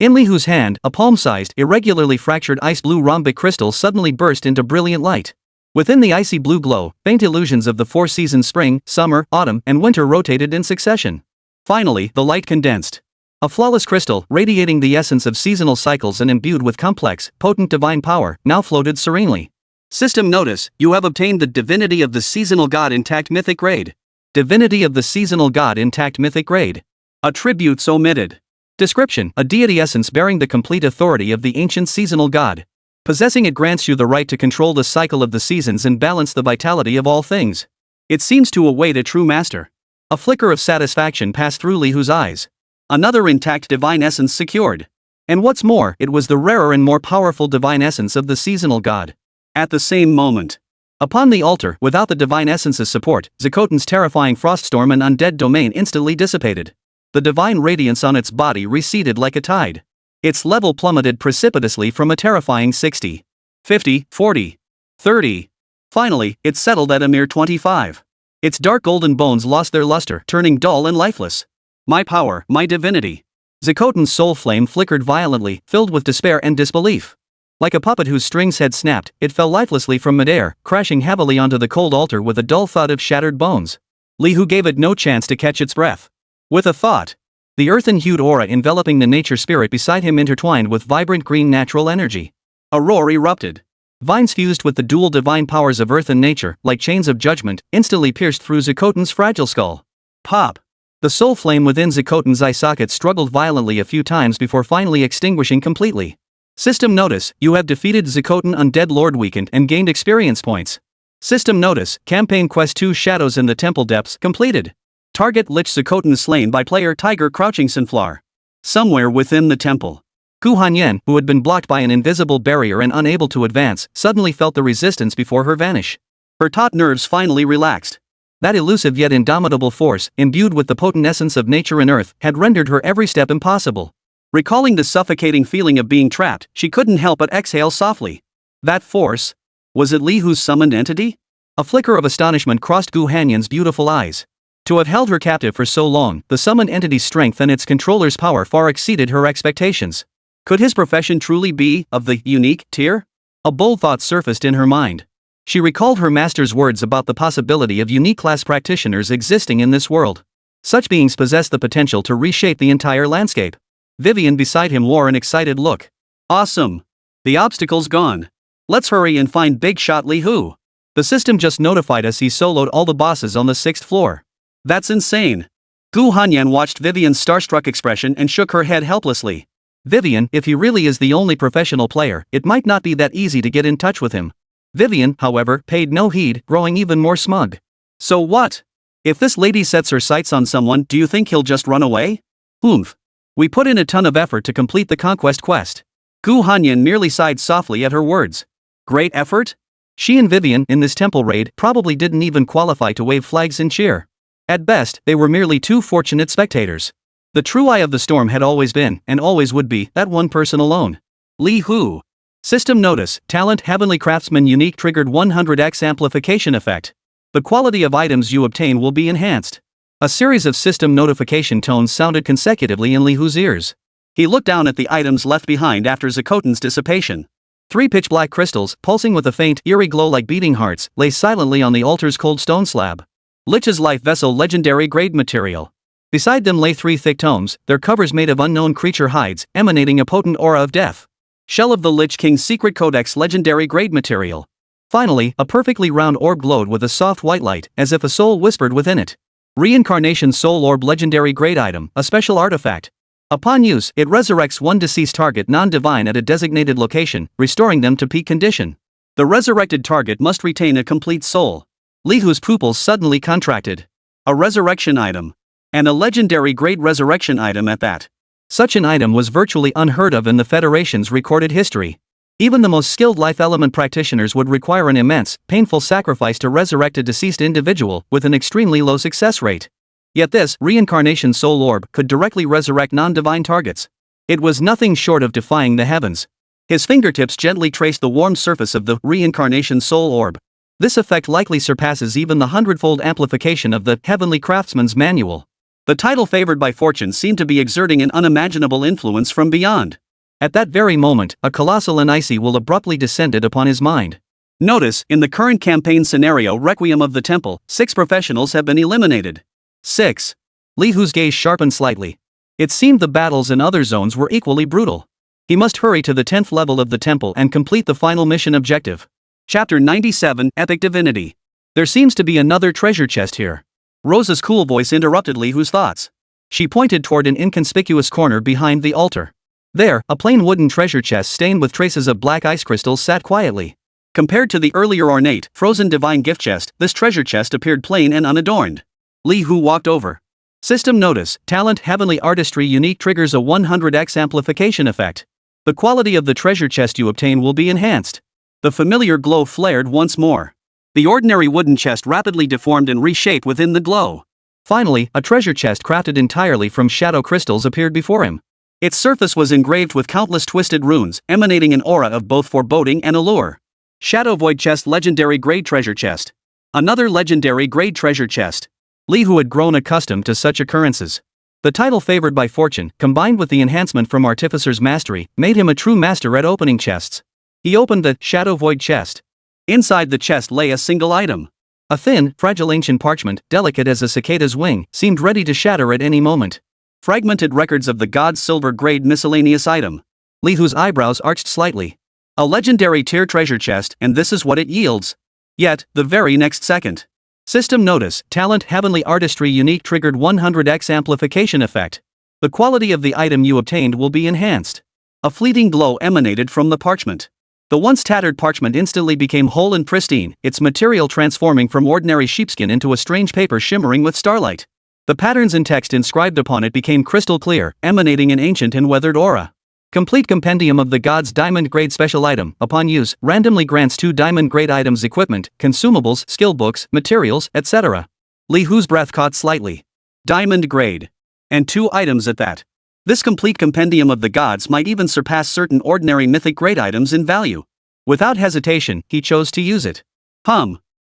In Lihu's hand, a palm-sized, irregularly fractured ice blue rhombic crystal suddenly burst into brilliant light. Within the icy blue glow, faint illusions of the four seasons spring, summer, autumn, and winter rotated in succession. Finally, the light condensed. A flawless crystal, radiating the essence of seasonal cycles and imbued with complex, potent divine power, now floated serenely. System notice, you have obtained the divinity of the seasonal god intact mythic grade. Divinity of the seasonal god intact mythic grade. Attributes omitted. Description, a deity essence bearing the complete authority of the ancient seasonal god. Possessing it grants you the right to control the cycle of the seasons and balance the vitality of all things. It seems to await a true master. A flicker of satisfaction passed through Lihu's eyes. Another intact divine essence secured. And what's more, it was the rarer and more powerful divine essence of the seasonal god. At the same moment, upon the altar, without the divine essence's support, Zikotan's terrifying froststorm and undead domain instantly dissipated. The divine radiance on its body receded like a tide. Its level plummeted precipitously from a terrifying 60, 50, 40, 30. Finally, it settled at a mere 25. Its dark golden bones lost their luster, turning dull and lifeless. My power, my divinity. Zikotan's soul flame flickered violently, filled with despair and disbelief. Like a puppet whose strings had snapped, it fell lifelessly from midair, crashing heavily onto the cold altar with a dull thud of shattered bones. Lihu gave it no chance to catch its breath. With a thought, the earthen-hued aura enveloping the nature spirit beside him intertwined with vibrant green natural energy. A roar erupted. Vines fused with the dual divine powers of earth and nature, like chains of judgment, instantly pierced through Zikotan's fragile skull. Pop! The soul flame within Zikotan's eye socket struggled violently a few times before finally extinguishing completely. System notice, you have defeated Zikotan Undead Lord Weakened and gained experience points. System notice, Campaign Quest 2 Shadows in the Temple Depths completed. Target Lich Zikotan slain by player Tiger Crouching Sunflower. Somewhere within the temple, Gu Hanyan, who had been blocked by an invisible barrier and unable to advance, suddenly felt the resistance before her vanish. Her taut nerves finally relaxed. That elusive yet indomitable force, imbued with the potent essence of nature and earth, had rendered her every step impossible. Recalling the suffocating feeling of being trapped, she couldn't help but exhale softly. That force? Was it Lihu's summoned entity? A flicker of astonishment crossed Gu Hanyan's beautiful eyes. To have held her captive for so long, the summoned entity's strength and its controller's power far exceeded her expectations. Could his profession truly be of the unique tier? A bold thought surfaced in her mind. She recalled her master's words about the possibility of unique class practitioners existing in this world. Such beings possess the potential to reshape the entire landscape. Vivian beside him wore an excited look. Awesome! The obstacle's gone. Let's hurry and find Big Shot Lihu. The system just notified us he soloed all the bosses on the 6th floor. That's insane. Gu Hanyan watched Vivian's starstruck expression and shook her head helplessly. Vivian, if he really is the only professional player, it might not be that easy to get in touch with him. Vivian, however, paid no heed, growing even more smug. So what? If this lady sets her sights on someone, do you think he'll just run away? Oomph. We put in a ton of effort to complete the conquest quest. Gu Hanyan merely sighed softly at her words. Great effort? She and Vivian, in this temple raid, probably didn't even qualify to wave flags and cheer. At best, they were merely two fortunate spectators. The true eye of the storm had always been, and always would be, that one person alone. Lihu. System notice, Talent Heavenly Craftsman Unique triggered 100x amplification effect. The quality of items you obtain will be enhanced. A series of system notification tones sounded consecutively in Lihu's ears. He looked down at the items left behind after Zikotan's dissipation. 3 pitch-black crystals, pulsing with a faint, eerie glow like beating hearts, lay silently on the altar's cold stone slab. Lich's Life Vessel Legendary Grade Material. Beside them lay 3 thick tomes, their covers made of unknown creature hides, emanating a potent aura of death. Shell of the Lich King's Secret Codex Legendary Grade Material. Finally, a perfectly round orb glowed with a soft white light, as if a soul whispered within it. Reincarnation Soul Orb Legendary Grade Item, a special artifact. Upon use, it resurrects one deceased target non-divine at a designated location, restoring them to peak condition. The resurrected target must retain a complete soul. Lihu's pupils suddenly contracted. A resurrection item. And a legendary grade resurrection item at that. Such an item was virtually unheard of in the Federation's recorded history. Even the most skilled life element practitioners would require an immense, painful sacrifice to resurrect a deceased individual with an extremely low success rate. Yet this reincarnation soul orb could directly resurrect non-divine targets. It was nothing short of defying the heavens. His fingertips gently traced the warm surface of the reincarnation soul orb. This effect likely surpasses even the hundredfold amplification of the Heavenly Craftsman's Manual. The title favored by fortune seemed to be exerting an unimaginable influence from beyond. At that very moment, a colossal and icy will abruptly descended upon his mind. Notice, in the current campaign scenario Requiem of the Temple, 6 professionals have been eliminated. 6. Li Hu's gaze sharpened slightly. It seemed the battles in other zones were equally brutal. He must hurry to the 10th level of the temple and complete the final mission objective. Chapter 97, Epic Divinity. There seems to be another treasure chest here. Rosa's cool voice interrupted Li Hu's thoughts. She pointed toward an inconspicuous corner behind the altar. There, a plain wooden treasure chest stained with traces of black ice crystals sat quietly. Compared to the earlier ornate, frozen divine gift chest, this treasure chest appeared plain and unadorned. Li Hu walked over. System notice, talent heavenly artistry unique triggers a 100x amplification effect. The quality of the treasure chest you obtain will be enhanced. The familiar glow flared once more. The ordinary wooden chest rapidly deformed and reshaped within the glow. Finally, a treasure chest crafted entirely from shadow crystals appeared before him. Its surface was engraved with countless twisted runes, emanating an aura of both foreboding and allure. Shadow Void Chest Legendary Grade Treasure Chest. Another legendary grade treasure chest. Li Hu had grown accustomed to such occurrences. The title favored by fortune, combined with the enhancement from Artificer's mastery, made him a true master at opening chests. He opened the Shadow Void chest. Inside the chest lay a single item. A thin, fragile ancient parchment, delicate as a cicada's wing, seemed ready to shatter at any moment. Fragmented records of the god's silver grade miscellaneous item. Li Hu's eyebrows arched slightly. A legendary tier treasure chest, and this is what it yields. Yet, the very next second. System notice, talent heavenly artistry unique triggered 100x amplification effect. The quality of the item you obtained will be enhanced. A fleeting glow emanated from the parchment. The once tattered parchment instantly became whole and pristine, its material transforming from ordinary sheepskin into a strange paper shimmering with starlight. The patterns and text inscribed upon it became crystal clear, emanating an ancient and weathered aura. Complete compendium of the god's diamond grade special item, upon use, randomly grants 2 diamond grade items equipment, consumables, skill books, materials, etc. Li Hu's breath caught slightly. Diamond grade. And 2 items at that. This complete compendium of the gods might even surpass certain ordinary mythic grade items in value. Without hesitation, he chose to use it.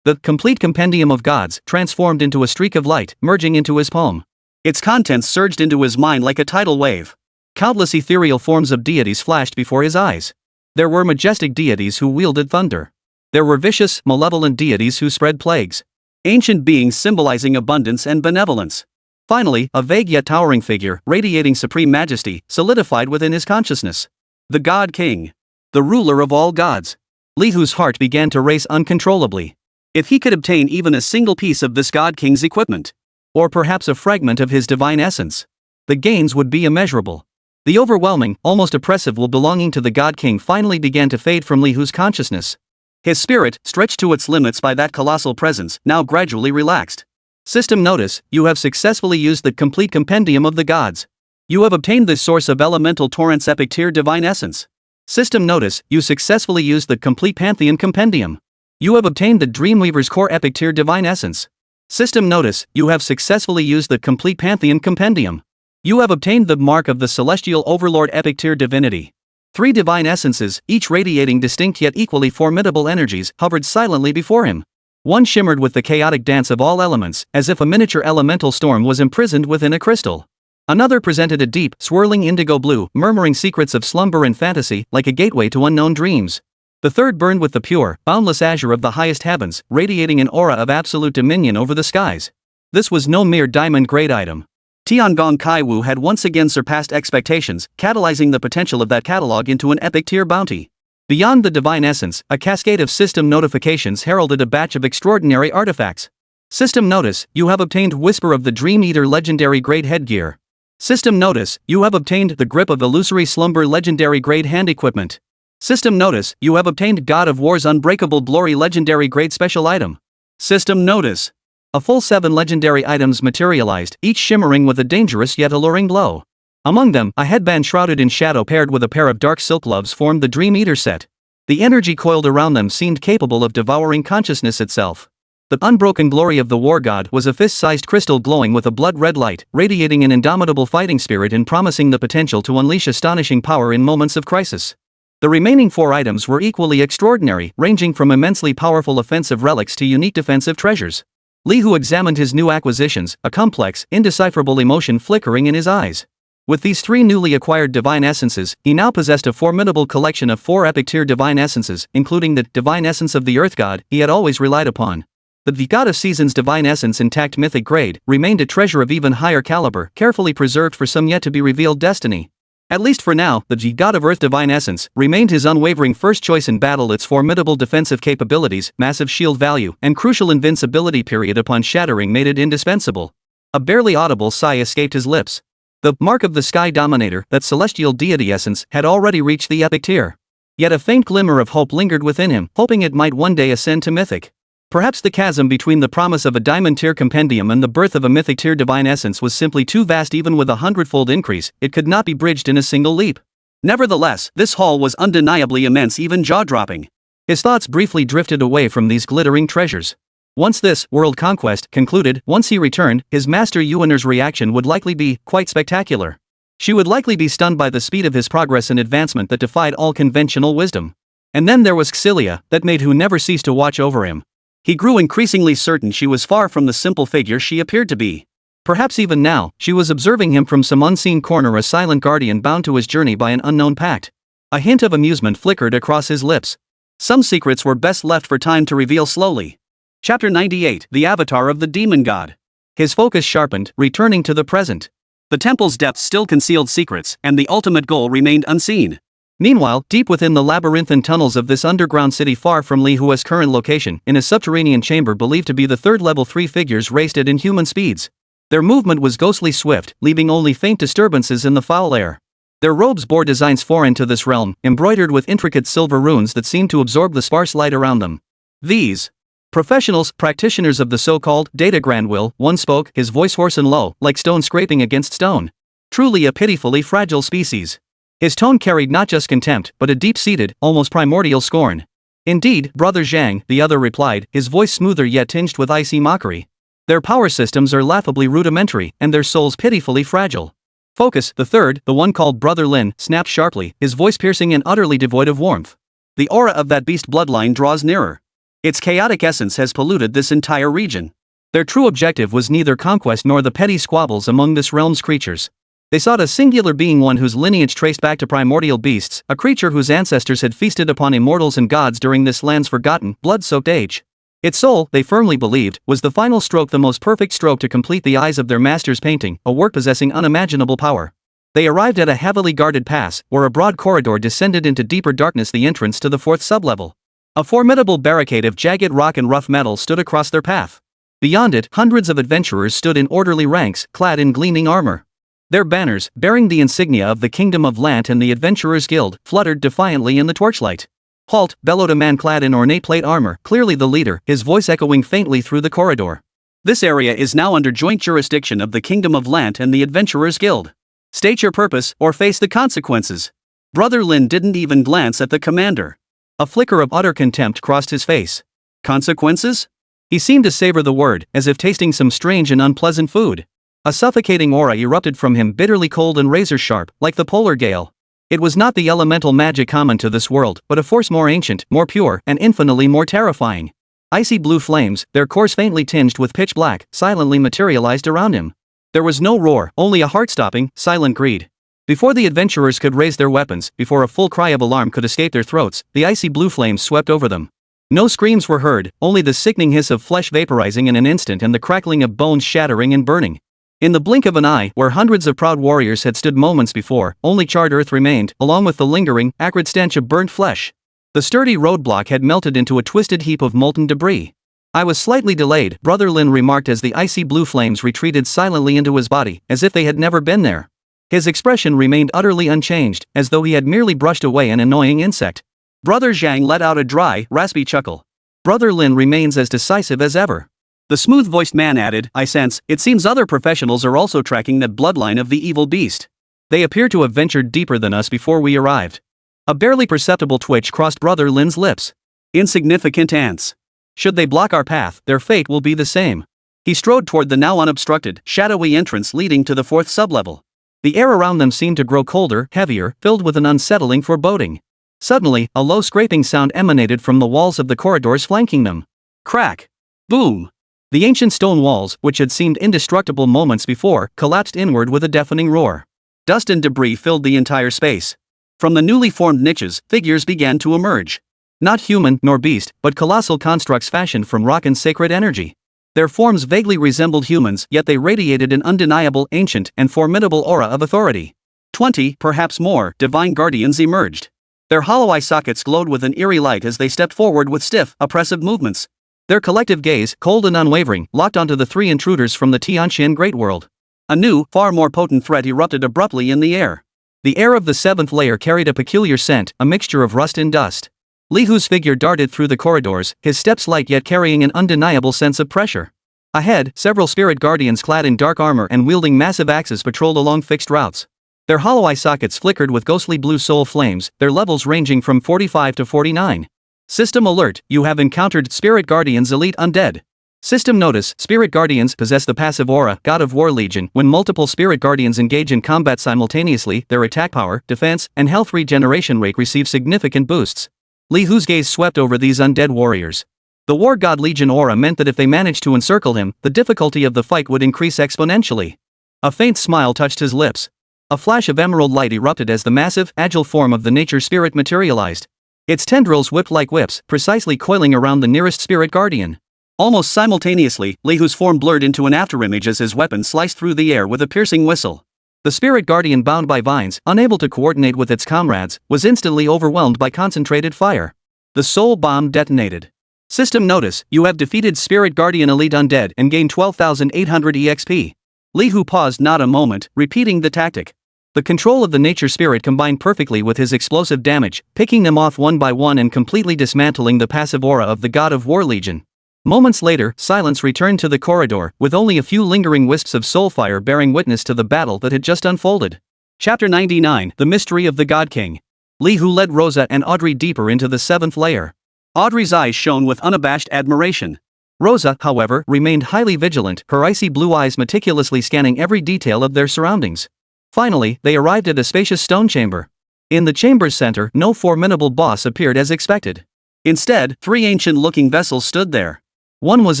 The complete compendium of gods transformed into a streak of light, merging into his palm. Its contents surged into his mind like a tidal wave. Countless ethereal forms of deities flashed before his eyes. There were majestic deities who wielded thunder. There were vicious, malevolent deities who spread plagues. Ancient beings symbolizing abundance and benevolence. Finally, a vague yet towering figure, radiating supreme majesty, solidified within his consciousness. The God King. The ruler of all gods. Li Hu's heart began to race uncontrollably. If he could obtain even a single piece of this God King's equipment, or perhaps a fragment of his divine essence, the gains would be immeasurable. The overwhelming, almost oppressive will belonging to the God King finally began to fade from Li Hu's consciousness. His spirit, stretched to its limits by that colossal presence, now gradually relaxed. System notice, you have successfully used the complete compendium of the gods. You have obtained the source of elemental torrent's epic tier divine essence. System notice, you successfully used the complete pantheon compendium. You have obtained the Dreamweaver's core epic tier divine essence. System notice, you have successfully used the complete pantheon compendium. You have obtained the mark of the celestial overlord epic tier divinity. 3 divine essences, each radiating distinct yet equally formidable energies, hovered silently before him. One shimmered with the chaotic dance of all elements, as if a miniature elemental storm was imprisoned within a crystal. Another presented a deep, swirling indigo blue, murmuring secrets of slumber and fantasy, like a gateway to unknown dreams. The third burned with the pure, boundless azure of the highest heavens, radiating an aura of absolute dominion over the skies. This was no mere diamond-grade item. Tiangong Kaiwu had once again surpassed expectations, catalyzing the potential of that catalog into an epic tier bounty. Beyond the divine essence, a cascade of system notifications heralded a batch of extraordinary artifacts. System notice, you have obtained Whisper of the Dream Eater legendary grade headgear. System notice, you have obtained the Grip of Illusory Slumber legendary grade hand equipment. System notice, you have obtained God of War's Unbreakable Glory legendary grade special item. System notice. A full 7 legendary items materialized, each shimmering with a dangerous yet alluring glow. Among them, a headband shrouded in shadow paired with a pair of dark silk gloves formed the Dream Eater set. The energy coiled around them seemed capable of devouring consciousness itself. The unbroken glory of the war god was a fist-sized crystal glowing with a blood-red light, radiating an indomitable fighting spirit and promising the potential to unleash astonishing power in moments of crisis. The remaining 4 items were equally extraordinary, ranging from immensely powerful offensive relics to unique defensive treasures. Li Hu examined his new acquisitions, a complex, indecipherable emotion flickering in his eyes. With these 3 newly acquired divine essences, he now possessed a formidable collection of 4 epic-tier divine essences, including the divine essence of the earth god he had always relied upon. The God of Seasons divine essence intact mythic grade remained a treasure of even higher caliber, carefully preserved for some yet-to-be-revealed destiny. At least for now, the God of Earth divine essence remained his unwavering first choice in battle. Its formidable defensive capabilities, massive shield value, and crucial invincibility period upon shattering made it indispensable. A barely audible sigh escaped his lips. The mark of the Sky Dominator, that celestial deity essence, had already reached the epic tier. Yet a faint glimmer of hope lingered within him, hoping it might one day ascend to mythic. Perhaps the chasm between the promise of a diamond-tier compendium and the birth of a mythic-tier divine essence was simply too vast. Even with a 100-fold increase, it could not be bridged in a single leap. Nevertheless, this haul was undeniably immense, even jaw-dropping. His thoughts briefly drifted away from these glittering treasures. Once this world conquest concluded, once he returned, his master Yuaner's reaction would likely be quite spectacular. She would likely be stunned by the speed of his progress and advancement that defied all conventional wisdom. And then there was Xilia, that maid who never ceased to watch over him. He grew increasingly certain she was far from the simple figure she appeared to be. Perhaps even now, she was observing him from some unseen corner, a silent guardian bound to his journey by an unknown pact. A hint of amusement flickered across his lips. Some secrets were best left for time to reveal slowly. Chapter 98, The Avatar of the Demon God. His focus sharpened, returning to the present. The temple's depths still concealed secrets, and the ultimate goal remained unseen. Meanwhile, deep within the labyrinthine tunnels of this underground city far from Li Hua's current location, in a subterranean chamber believed to be the third level, 3 figures raced at inhuman speeds. Their movement was ghostly swift, leaving only faint disturbances in the foul air. Their robes bore designs foreign to this realm, embroidered with intricate silver runes that seemed to absorb the sparse light around them. These professionals, practitioners of the so-called data grandwill, one spoke, his voice hoarse and low, like stone scraping against stone. Truly a pitifully fragile species. His tone carried not just contempt, but a deep-seated, almost primordial scorn. Indeed, Brother Zhang, the other replied, his voice smoother yet tinged with icy mockery. Their power systems are laughably rudimentary, and their souls pitifully fragile. Focus, the third, the one called Brother Lin, snapped sharply, his voice piercing and utterly devoid of warmth. The aura of that beast bloodline draws nearer. Its chaotic essence has polluted this entire region. Their true objective was neither conquest nor the petty squabbles among this realm's creatures. They sought a singular being, one whose lineage traced back to primordial beasts, a creature whose ancestors had feasted upon immortals and gods during this land's forgotten, blood-soaked age. Its soul, they firmly believed, was the final stroke, the most perfect stroke to complete the eyes of their master's painting, a work possessing unimaginable power. They arrived at a heavily guarded pass, where a broad corridor descended into deeper darkness, the entrance to the 4th sublevel. A formidable barricade of jagged rock and rough metal stood across their path. Beyond it, hundreds of adventurers stood in orderly ranks, clad in gleaming armor. Their banners, bearing the insignia of the Kingdom of Lant and the Adventurers Guild, fluttered defiantly in the torchlight. "Halt!" bellowed a man clad in ornate plate armor, clearly the leader, his voice echoing faintly through the corridor. "This area is now under joint jurisdiction of the Kingdom of Lant and the Adventurers Guild. State your purpose, or face the consequences." Brother Lin didn't even glance at the commander. A flicker of utter contempt crossed his face. Consequences? He seemed to savor the word, as if tasting some strange and unpleasant food. A suffocating aura erupted from him, bitterly cold and razor-sharp, like the polar gale. It was not the elemental magic common to this world, but a force more ancient, more pure, and infinitely more terrifying. Icy blue flames, their cores faintly tinged with pitch black, silently materialized around him. There was no roar, only a heart-stopping, silent greed. Before the adventurers could raise their weapons, before a full cry of alarm could escape their throats, the icy blue flames swept over them. No screams were heard, only the sickening hiss of flesh vaporizing in an instant and the crackling of bones shattering and burning. In the blink of an eye, where hundreds of proud warriors had stood moments before, only charred earth remained, along with the lingering, acrid stench of burnt flesh. The sturdy roadblock had melted into a twisted heap of molten debris. "I was slightly delayed," Brother Lin remarked as the icy blue flames retreated silently into his body, as if they had never been there. His expression remained utterly unchanged, as though he had merely brushed away an annoying insect. Brother Zhang let out a dry, raspy chuckle. Brother Lin remains as decisive as ever. The smooth-voiced man added, "I sense, it seems other professionals are also tracking that bloodline of the evil beast." They appear to have ventured deeper than us before we arrived. A barely perceptible twitch crossed Brother Lin's lips. Insignificant ants. Should they block our path, their fate will be the same. He strode toward the now unobstructed, shadowy entrance leading to the 4th sublevel. The air around them seemed to grow colder, heavier, filled with an unsettling foreboding. Suddenly, a low scraping sound emanated from the walls of the corridors flanking them. Crack! Boom! The ancient stone walls, which had seemed indestructible moments before, collapsed inward with a deafening roar. Dust and debris filled the entire space. From the newly formed niches, figures began to emerge. Not human nor beast, but colossal constructs fashioned from rock and sacred energy. Their forms vaguely resembled humans, yet they radiated an undeniable, ancient, and formidable aura of authority. 20, perhaps more, divine guardians emerged. Their hollow eye sockets glowed with an eerie light as they stepped forward with stiff, oppressive movements. Their collective gaze, cold and unwavering, locked onto the 3 intruders from the Tianqian Great World. A new, far more potent threat erupted abruptly in the air. The air of the 7th layer carried a peculiar scent, a mixture of rust and dust. Li Hu's figure darted through the corridors, his steps light yet carrying an undeniable sense of pressure. Ahead, several spirit guardians clad in dark armor and wielding massive axes patrolled along fixed routes. Their hollow eye sockets flickered with ghostly blue soul flames, their levels ranging from 45 to 49. System alert, you have encountered Spirit Guardians Elite Undead. System notice, Spirit Guardians possess the passive aura, God of War Legion. When multiple Spirit Guardians engage in combat simultaneously, their attack power, defense, and health regeneration rate receive significant boosts. Li Hu's gaze swept over these undead warriors. The War God Legion aura meant that if they managed to encircle him, the difficulty of the fight would increase exponentially. A faint smile touched his lips. A flash of emerald light erupted as the massive, agile form of the nature spirit materialized. Its tendrils whipped like whips, precisely coiling around the nearest spirit guardian. Almost simultaneously, Li Hu's form blurred into an afterimage as his weapon sliced through the air with a piercing whistle. The spirit guardian, bound by vines, unable to coordinate with its comrades, was instantly overwhelmed by concentrated fire. The soul bomb detonated. System notice, you have defeated Spirit Guardian Elite Undead and gained 12,800 EXP. Li Hu paused not a moment, repeating the tactic. The control of the nature spirit combined perfectly with his explosive damage, picking them off one by one and completely dismantling the passive aura of the God of War Legion. Moments later, silence returned to the corridor, with only a few lingering wisps of soulfire bearing witness to the battle that had just unfolded. Chapter 99, The Mystery of the God King. Li Hu led Rosa and Audrey deeper into the 7th layer. Audrey's eyes shone with unabashed admiration. Rosa, however, remained highly vigilant, her icy blue eyes meticulously scanning every detail of their surroundings. Finally, they arrived at a spacious stone chamber. In the chamber's center, no formidable boss appeared as expected. Instead, 3 ancient-looking vessels stood there. One was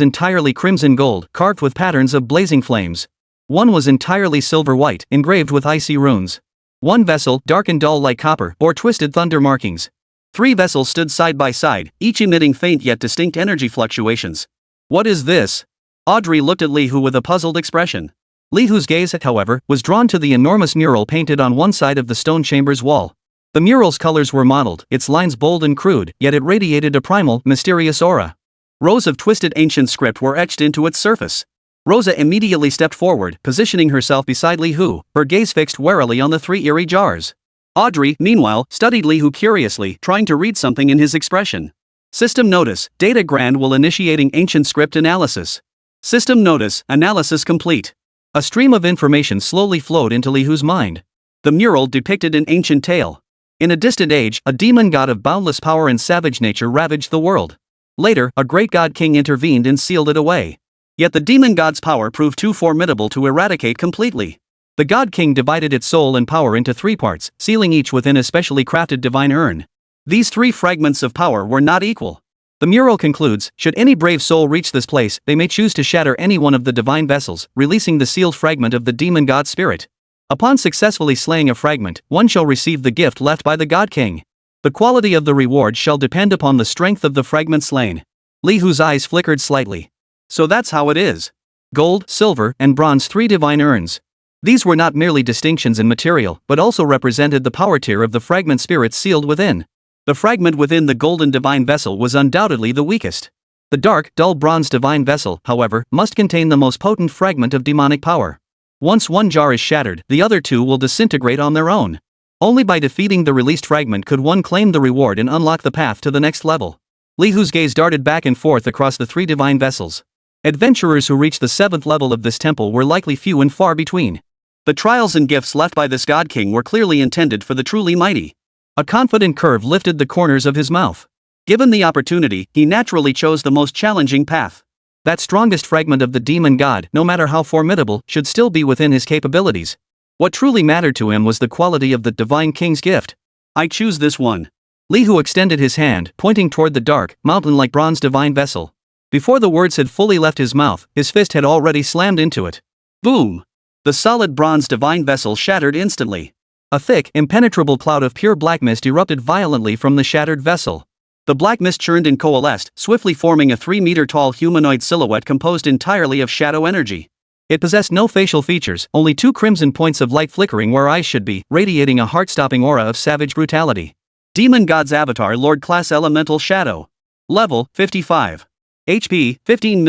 entirely crimson gold, carved with patterns of blazing flames. One was entirely silver white, engraved with icy runes. One vessel, dark and dull like copper, bore twisted thunder markings. 3 vessels stood side by side, each emitting faint yet distinct energy fluctuations. What is this? Audrey looked at Li Hu with a puzzled expression. Li Hu's gaze, however, was drawn to the enormous mural painted on one side of the stone chamber's wall. The mural's colors were mottled, its lines bold and crude, yet it radiated a primal, mysterious aura. Rows of twisted ancient script were etched into its surface. Rosa immediately stepped forward, positioning herself beside Li Hu, her gaze fixed warily on the 3 eerie jars. Audrey, meanwhile, studied Li Hu curiously, trying to read something in his expression. System notice, Data Grand will initiating ancient script analysis. System notice, analysis complete. A stream of information slowly flowed into Li Hu's mind. The mural depicted an ancient tale. In a distant age, a demon god of boundless power and savage nature ravaged the world. Later, a great god king intervened and sealed it away. Yet the demon god's power proved too formidable to eradicate completely. The God King divided its soul and power into 3 parts, sealing each within a specially crafted divine urn. These 3 fragments of power were not equal. The mural concludes, should any brave soul reach this place, they may choose to shatter any one of the divine vessels, releasing the sealed fragment of the demon god spirit. Upon successfully slaying a fragment, one shall receive the gift left by the God King. The quality of the reward shall depend upon the strength of the fragment slain. Li Hu's eyes flickered slightly. So that's how it is. Gold, silver, and bronze 3 divine urns. These were not merely distinctions in material, but also represented the power tier of the fragment spirits sealed within. The fragment within the golden divine vessel was undoubtedly the weakest. The dark, dull bronze divine vessel, however, must contain the most potent fragment of demonic power. Once one jar is shattered, the other 2 will disintegrate on their own. Only by defeating the released fragment could one claim the reward and unlock the path to the next level. Li Hu's gaze darted back and forth across the 3 divine vessels. Adventurers who reached the 7th level of this temple were likely few and far between. The trials and gifts left by this god king were clearly intended for the truly mighty. A confident curve lifted the corners of his mouth. Given the opportunity, he naturally chose the most challenging path. That strongest fragment of the demon god, no matter how formidable, should still be within his capabilities. What truly mattered to him was the quality of the divine king's gift. I choose this one. Li Hu extended his hand, pointing toward the dark, mountain-like bronze divine vessel. Before the words had fully left his mouth, his fist had already slammed into it. Boom! The solid bronze divine vessel shattered instantly. A thick, impenetrable cloud of pure black mist erupted violently from the shattered vessel. The black mist churned and coalesced, swiftly forming a 3-meter-tall humanoid silhouette composed entirely of shadow energy. It possessed no facial features, only 2 crimson points of light flickering where eyes should be, radiating a heart-stopping aura of savage brutality. Demon God's Avatar Lord Class Elemental Shadow. Level, 55. HP, 15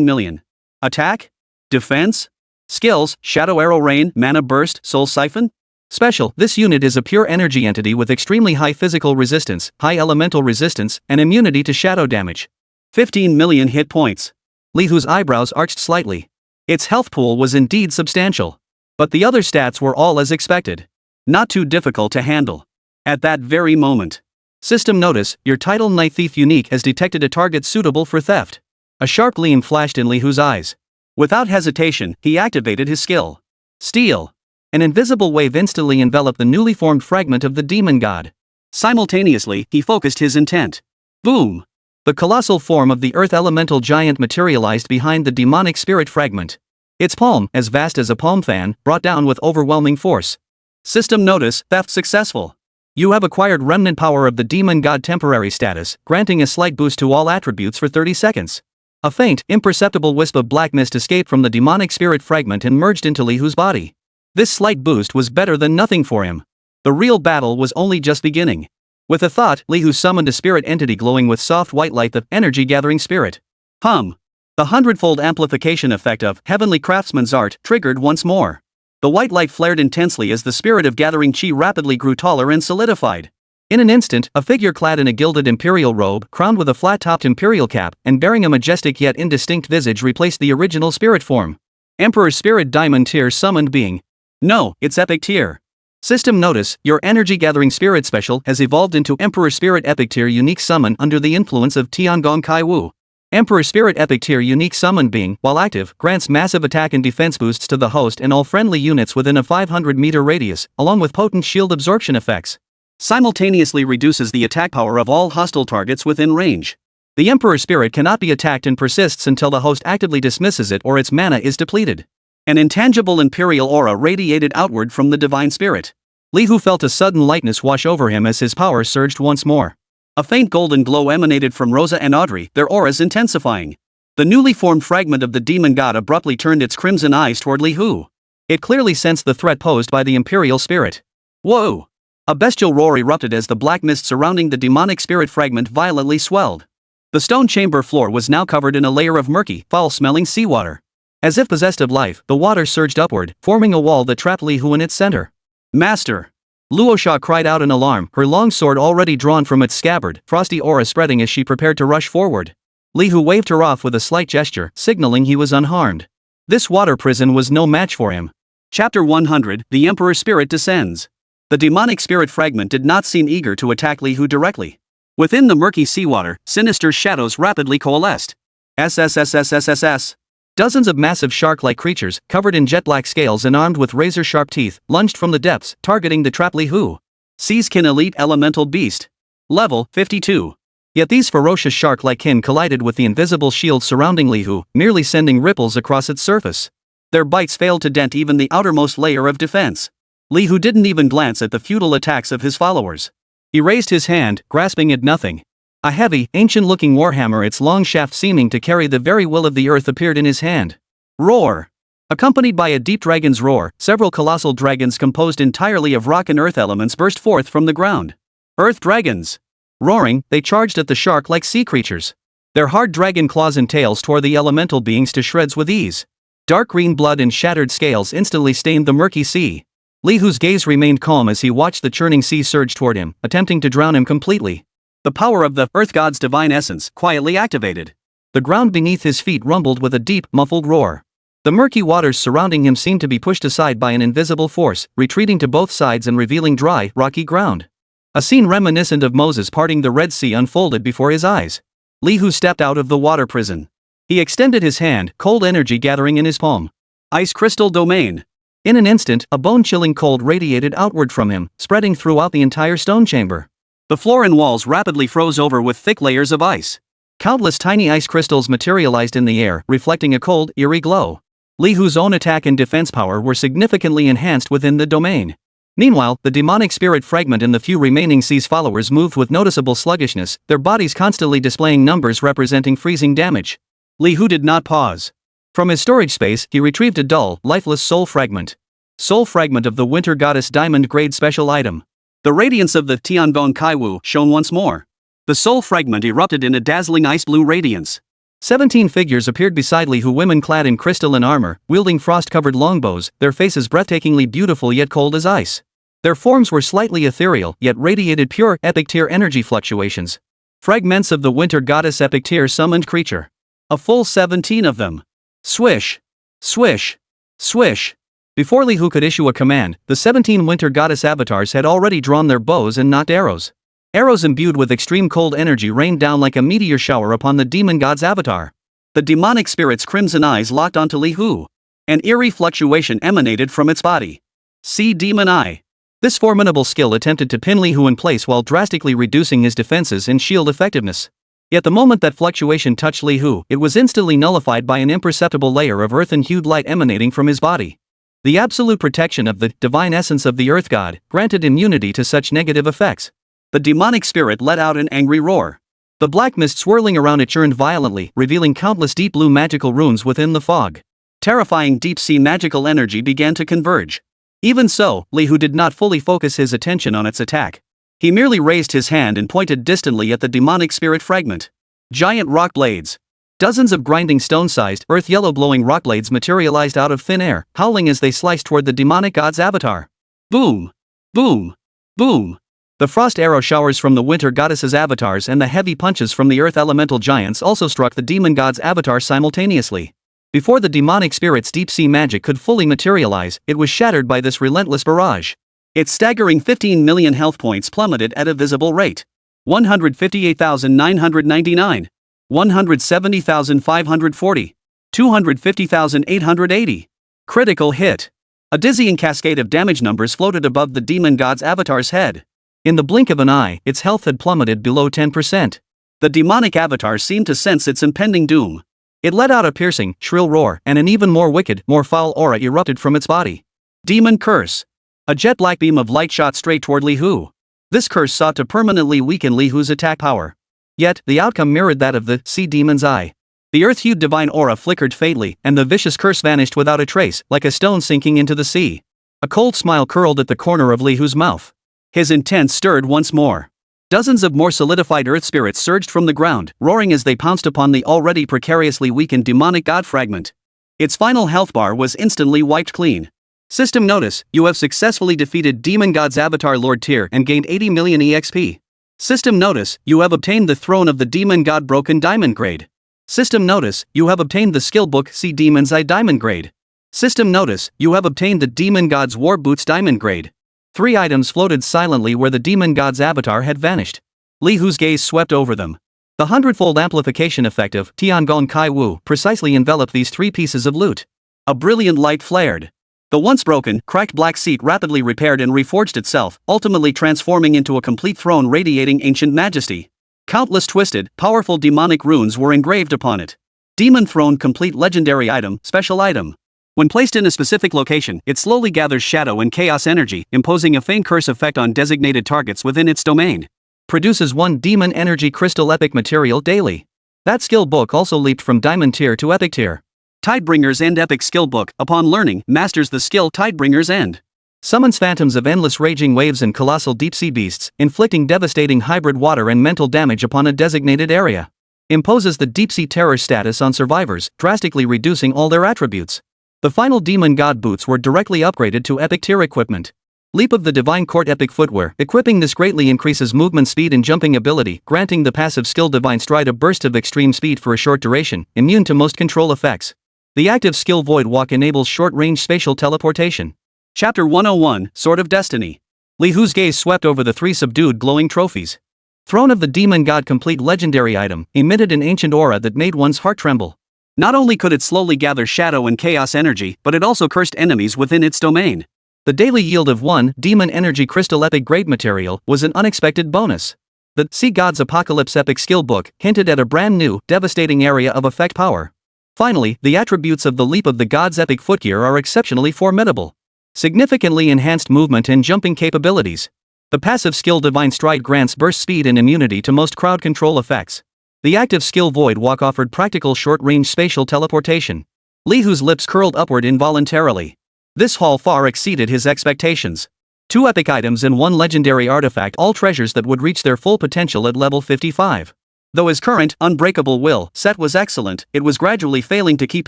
million. Attack? Defense? Skills, Shadow Arrow Rain, Mana Burst, Soul Siphon? Special, this unit is a pure energy entity with extremely high physical resistance, high elemental resistance, and immunity to shadow damage. 15 million hit points. Li Hu's eyebrows arched slightly. Its health pool was indeed substantial. But the other stats were all as expected. Not too difficult to handle. At that very moment. System notice, your title Night Thief Unique has detected a target suitable for theft. A sharp gleam flashed in Li Hu's eyes. Without hesitation, he activated his skill. Steal. An invisible wave instantly enveloped the newly formed fragment of the demon god. Simultaneously, he focused his intent. Boom! The colossal form of the earth elemental giant materialized behind the demonic spirit fragment. Its palm, as vast as a palm fan, brought down with overwhelming force. System notice, theft successful. You have acquired remnant power of the demon god temporary status, granting a slight boost to all attributes for 30 seconds. A faint, imperceptible wisp of black mist escaped from the demonic spirit fragment and merged into Li Hu's body. This slight boost was better than nothing for him. The real battle was only just beginning. With a thought, Li Hu summoned a spirit entity glowing with soft white light, the energy-gathering spirit. The 100-fold amplification effect of Heavenly Craftsman's art triggered once more. The white light flared intensely as the spirit of gathering chi rapidly grew taller and solidified. In an instant, a figure clad in a gilded imperial robe, crowned with a flat-topped imperial cap, and bearing a majestic yet indistinct visage replaced the original spirit form. Emperor's Spirit Diamond Tier Summoned Being. No, it's Epic Tier. System notice, your energy-gathering spirit special has evolved into Emperor Spirit Epic Tier Unique Summon under the influence of Tiangong Kai Wu. Emperor Spirit Epic Tier Unique Summon Being, while active, grants massive attack and defense boosts to the host and all friendly units within a 500-meter radius, along with potent shield absorption effects. Simultaneously reduces the attack power of all hostile targets within range. The Emperor Spirit cannot be attacked and persists until the host actively dismisses it or its mana is depleted. An intangible imperial aura radiated outward from the divine spirit. Li Hu felt a sudden lightness wash over him as his power surged once more. A faint golden glow emanated from Rosa and Audrey, their auras intensifying. The newly formed fragment of the demon god abruptly turned its crimson eyes toward Li Hu. It clearly sensed the threat posed by the imperial spirit. Whoa! A bestial roar erupted as the black mist surrounding the demonic spirit fragment violently swelled. The stone chamber floor was now covered in a layer of murky, foul-smelling seawater. As if possessed of life, the water surged upward, forming a wall that trapped Li Hu in its center. Master! Luosha cried out in alarm, her long sword already drawn from its scabbard, frosty aura spreading as she prepared to rush forward. Li Hu waved her off with a slight gesture, signaling he was unharmed. This water prison was no match for him. Chapter 100, The Emperor Spirit Descends. The demonic spirit fragment did not seem eager to attack Li Hu directly. Within the murky seawater, sinister shadows rapidly coalesced. SSS. Dozens of massive shark-like creatures, covered in jet-black scales and armed with razor-sharp teeth, lunged from the depths, targeting the trapped Li Hu. Seas Kin Elite Elemental Beast. Level 52. Yet these ferocious shark-like kin collided with the invisible shield surrounding Li Hu, merely sending ripples across its surface. Their bites failed to dent even the outermost layer of defense. Li Hu didn't even glance at the futile attacks of his followers. He raised his hand, grasping at nothing. A heavy, ancient-looking warhammer, its long shaft seeming to carry the very will of the earth, appeared in his hand. Roar! Accompanied by a deep dragon's roar, several colossal dragons composed entirely of rock and earth elements burst forth from the ground. Earth dragons! Roaring, they charged at the shark like sea creatures. Their hard dragon claws and tails tore the elemental beings to shreds with ease. Dark green blood and shattered scales instantly stained the murky sea. Li Hu's gaze remained calm as he watched the churning sea surge toward him, attempting to drown him completely. The power of the Earth God's divine essence quietly activated. The ground beneath his feet rumbled with a deep, muffled roar. The murky waters surrounding him seemed to be pushed aside by an invisible force, retreating to both sides and revealing dry, rocky ground. A scene reminiscent of Moses parting the Red Sea unfolded before his eyes. Li Hu stepped out of the water prison. He extended his hand, cold energy gathering in his palm. Ice crystal domain. In an instant, a bone-chilling cold radiated outward from him, spreading throughout the entire stone chamber. The floor and walls rapidly froze over with thick layers of ice. Countless tiny ice crystals materialized in the air, reflecting a cold, eerie glow. Li Hu's own attack and defense power were significantly enhanced within the domain. Meanwhile, the demonic spirit fragment and the few remaining C's followers moved with noticeable sluggishness, their bodies constantly displaying numbers representing freezing damage. Li Hu did not pause. From his storage space, he retrieved a dull, lifeless soul fragment. Soul fragment of the Winter Goddess Diamond Grade Special Item. The radiance of the Tianbong Kaiwu shone once more. The soul fragment erupted in a dazzling ice-blue radiance. 17 figures appeared beside Li Hu, women clad in crystalline armor, wielding frost-covered longbows, their faces breathtakingly beautiful yet cold as ice. Their forms were slightly ethereal, yet radiated pure, epic tier energy fluctuations. Fragments of the Winter Goddess epic tier summoned creature. A full 17 of them. Swish. Swish. Swish. Before Li Hu could issue a command, the 17 Winter Goddess avatars had already drawn their bows and nocked arrows. Arrows imbued with extreme cold energy rained down like a meteor shower upon the demon god's avatar. The demonic spirit's crimson eyes locked onto Li Hu. An eerie fluctuation emanated from its body. See Demon Eye. This formidable skill attempted to pin Li Hu in place while drastically reducing his defenses and shield effectiveness. Yet the moment that fluctuation touched Li Hu, it was instantly nullified by an imperceptible layer of earthen-hued light emanating from his body. The absolute protection of the divine essence of the Earth God granted immunity to such negative effects. The demonic spirit let out an angry roar. The black mist swirling around it churned violently, revealing countless deep blue magical runes within the fog. Terrifying deep-sea magical energy began to converge. Even so, Li Hu did not fully focus his attention on its attack. He merely raised his hand and pointed distantly at the demonic spirit fragment. Giant rock blades. Dozens of grinding stone-sized, earth-yellow glowing rock blades materialized out of thin air, howling as they sliced toward the demonic god's avatar. Boom! Boom! Boom! The frost arrow showers from the winter goddess's avatars and the heavy punches from the earth elemental giants also struck the demon god's avatar simultaneously. Before the demonic spirit's deep-sea magic could fully materialize, it was shattered by this relentless barrage. Its staggering 15 million health points plummeted at a visible rate. 158,999. 170,540. 250,880. Critical hit. A dizzying cascade of damage numbers floated above the demon god's avatar's head. In the blink of an eye, its health had plummeted below 10%. The demonic avatar seemed to sense its impending doom. It let out a piercing, shrill roar, and an even more wicked, more foul aura erupted from its body. Demon Curse. A jet-black beam of light shot straight toward Li Hu. This curse sought to permanently weaken Li Hu's attack power. Yet, the outcome mirrored that of the Sea Demon's Eye. The earth-hued divine aura flickered faintly, and the vicious curse vanished without a trace, like a stone sinking into the sea. A cold smile curled at the corner of Li Hu's mouth. His intent stirred once more. Dozens of more solidified earth spirits surged from the ground, roaring as they pounced upon the already precariously weakened demonic god fragment. Its final health bar was instantly wiped clean. System notice: you have successfully defeated Demon God's Avatar Lord Tier and gained 80 million EXP. System notice: you have obtained the throne of the Demon God Broken Diamond Grade. System notice: you have obtained the skill book See Demon's Eye Diamond Grade. System notice: you have obtained the Demon God's War Boots Diamond Grade. 3 items floated silently where the demon god's avatar had vanished. Li Hu's gaze swept over them. The 100-fold amplification effect of Tiangong Kai Wu precisely enveloped these 3 pieces of loot. A brilliant light flared. The once broken, cracked black seat rapidly repaired and reforged itself, ultimately transforming into a complete throne radiating ancient majesty. Countless twisted, powerful demonic runes were engraved upon it. Demon Throne Complete Legendary Item, Special Item. When placed in a specific location, it slowly gathers shadow and chaos energy, imposing a faint curse effect on designated targets within its domain. Produces 1 Demon Energy Crystal Epic Material daily. That skill book also leaped from Diamond Tier to Epic Tier. Tidebringer's End Epic Skill Book, upon learning, masters the skill Tidebringer's End. Summons phantoms of endless raging waves and colossal deep-sea beasts, inflicting devastating hybrid water and mental damage upon a designated area. Imposes the deep-sea terror status on survivors, drastically reducing all their attributes. The final Demon God boots were directly upgraded to Epic Tier equipment. Leap of the Divine Court Epic Footwear. Equipping this greatly increases movement speed and jumping ability, granting the passive skill Divine Stride a burst of extreme speed for a short duration, immune to most control effects. The active skill Void Walk enables short-range spatial teleportation. Chapter 101, Sword of Destiny. Li Hu's gaze swept over the 3 subdued glowing trophies. Throne of the Demon God complete legendary item, emitted an ancient aura that made one's heart tremble. Not only could it slowly gather shadow and chaos energy, but it also cursed enemies within its domain. The daily yield of 1 Demon Energy Crystal Epic Grade Material was an unexpected bonus. The See God's Apocalypse Epic Skill Book hinted at a brand new, devastating area of effect power. Finally, the attributes of the Leap of the Gods Epic Footgear are exceptionally formidable. Significantly enhanced movement and jumping capabilities. The passive skill Divine Stride grants burst speed and immunity to most crowd control effects. The active skill Void Walk offered practical short-range spatial teleportation. Li Hu's lips curled upward involuntarily. This haul far exceeded his expectations. 2 epic items and 1 legendary artifact, all treasures that would reach their full potential at level 55. Though his current, unbreakable will set was excellent, it was gradually failing to keep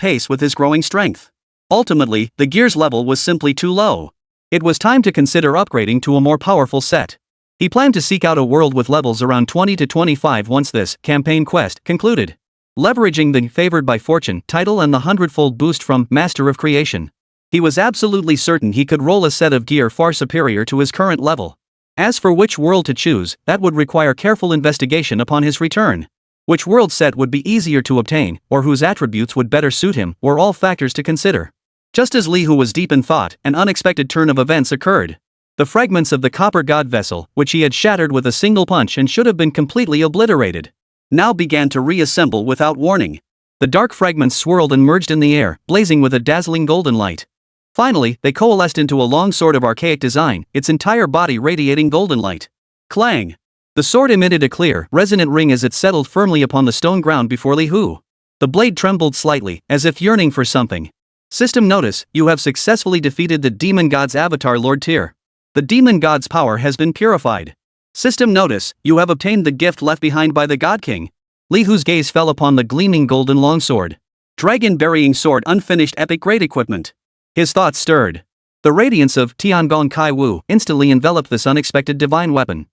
pace with his growing strength. Ultimately, the gear's level was simply too low. It was time to consider upgrading to a more powerful set. He planned to seek out a world with levels around 20 to 25 once this campaign quest concluded. Leveraging the Favored by Fortune title and the 100-fold boost from Master of Creation, he was absolutely certain he could roll a set of gear far superior to his current level. As for which world to choose, that would require careful investigation upon his return. Which world set would be easier to obtain, or whose attributes would better suit him, were all factors to consider. Just as Li Hu was deep in thought, an unexpected turn of events occurred. The fragments of the Copper God vessel, which he had shattered with a single punch and should have been completely obliterated, now began to reassemble without warning. The dark fragments swirled and merged in the air, blazing with a dazzling golden light. Finally, they coalesced into a long sword of archaic design, its entire body radiating golden light. Clang! The sword emitted a clear, resonant ring as it settled firmly upon the stone ground before Li Hu. The blade trembled slightly, as if yearning for something. System notice: you have successfully defeated the Demon God's avatar Lord Tyr. The Demon God's power has been purified. System notice: you have obtained the gift left behind by the God King. Li Hu's gaze fell upon the gleaming golden longsword. Dragon Burying Sword Unfinished Epic Grade Equipment. His thoughts stirred. The radiance of Tiangong Kai Wu instantly enveloped this unexpected divine weapon.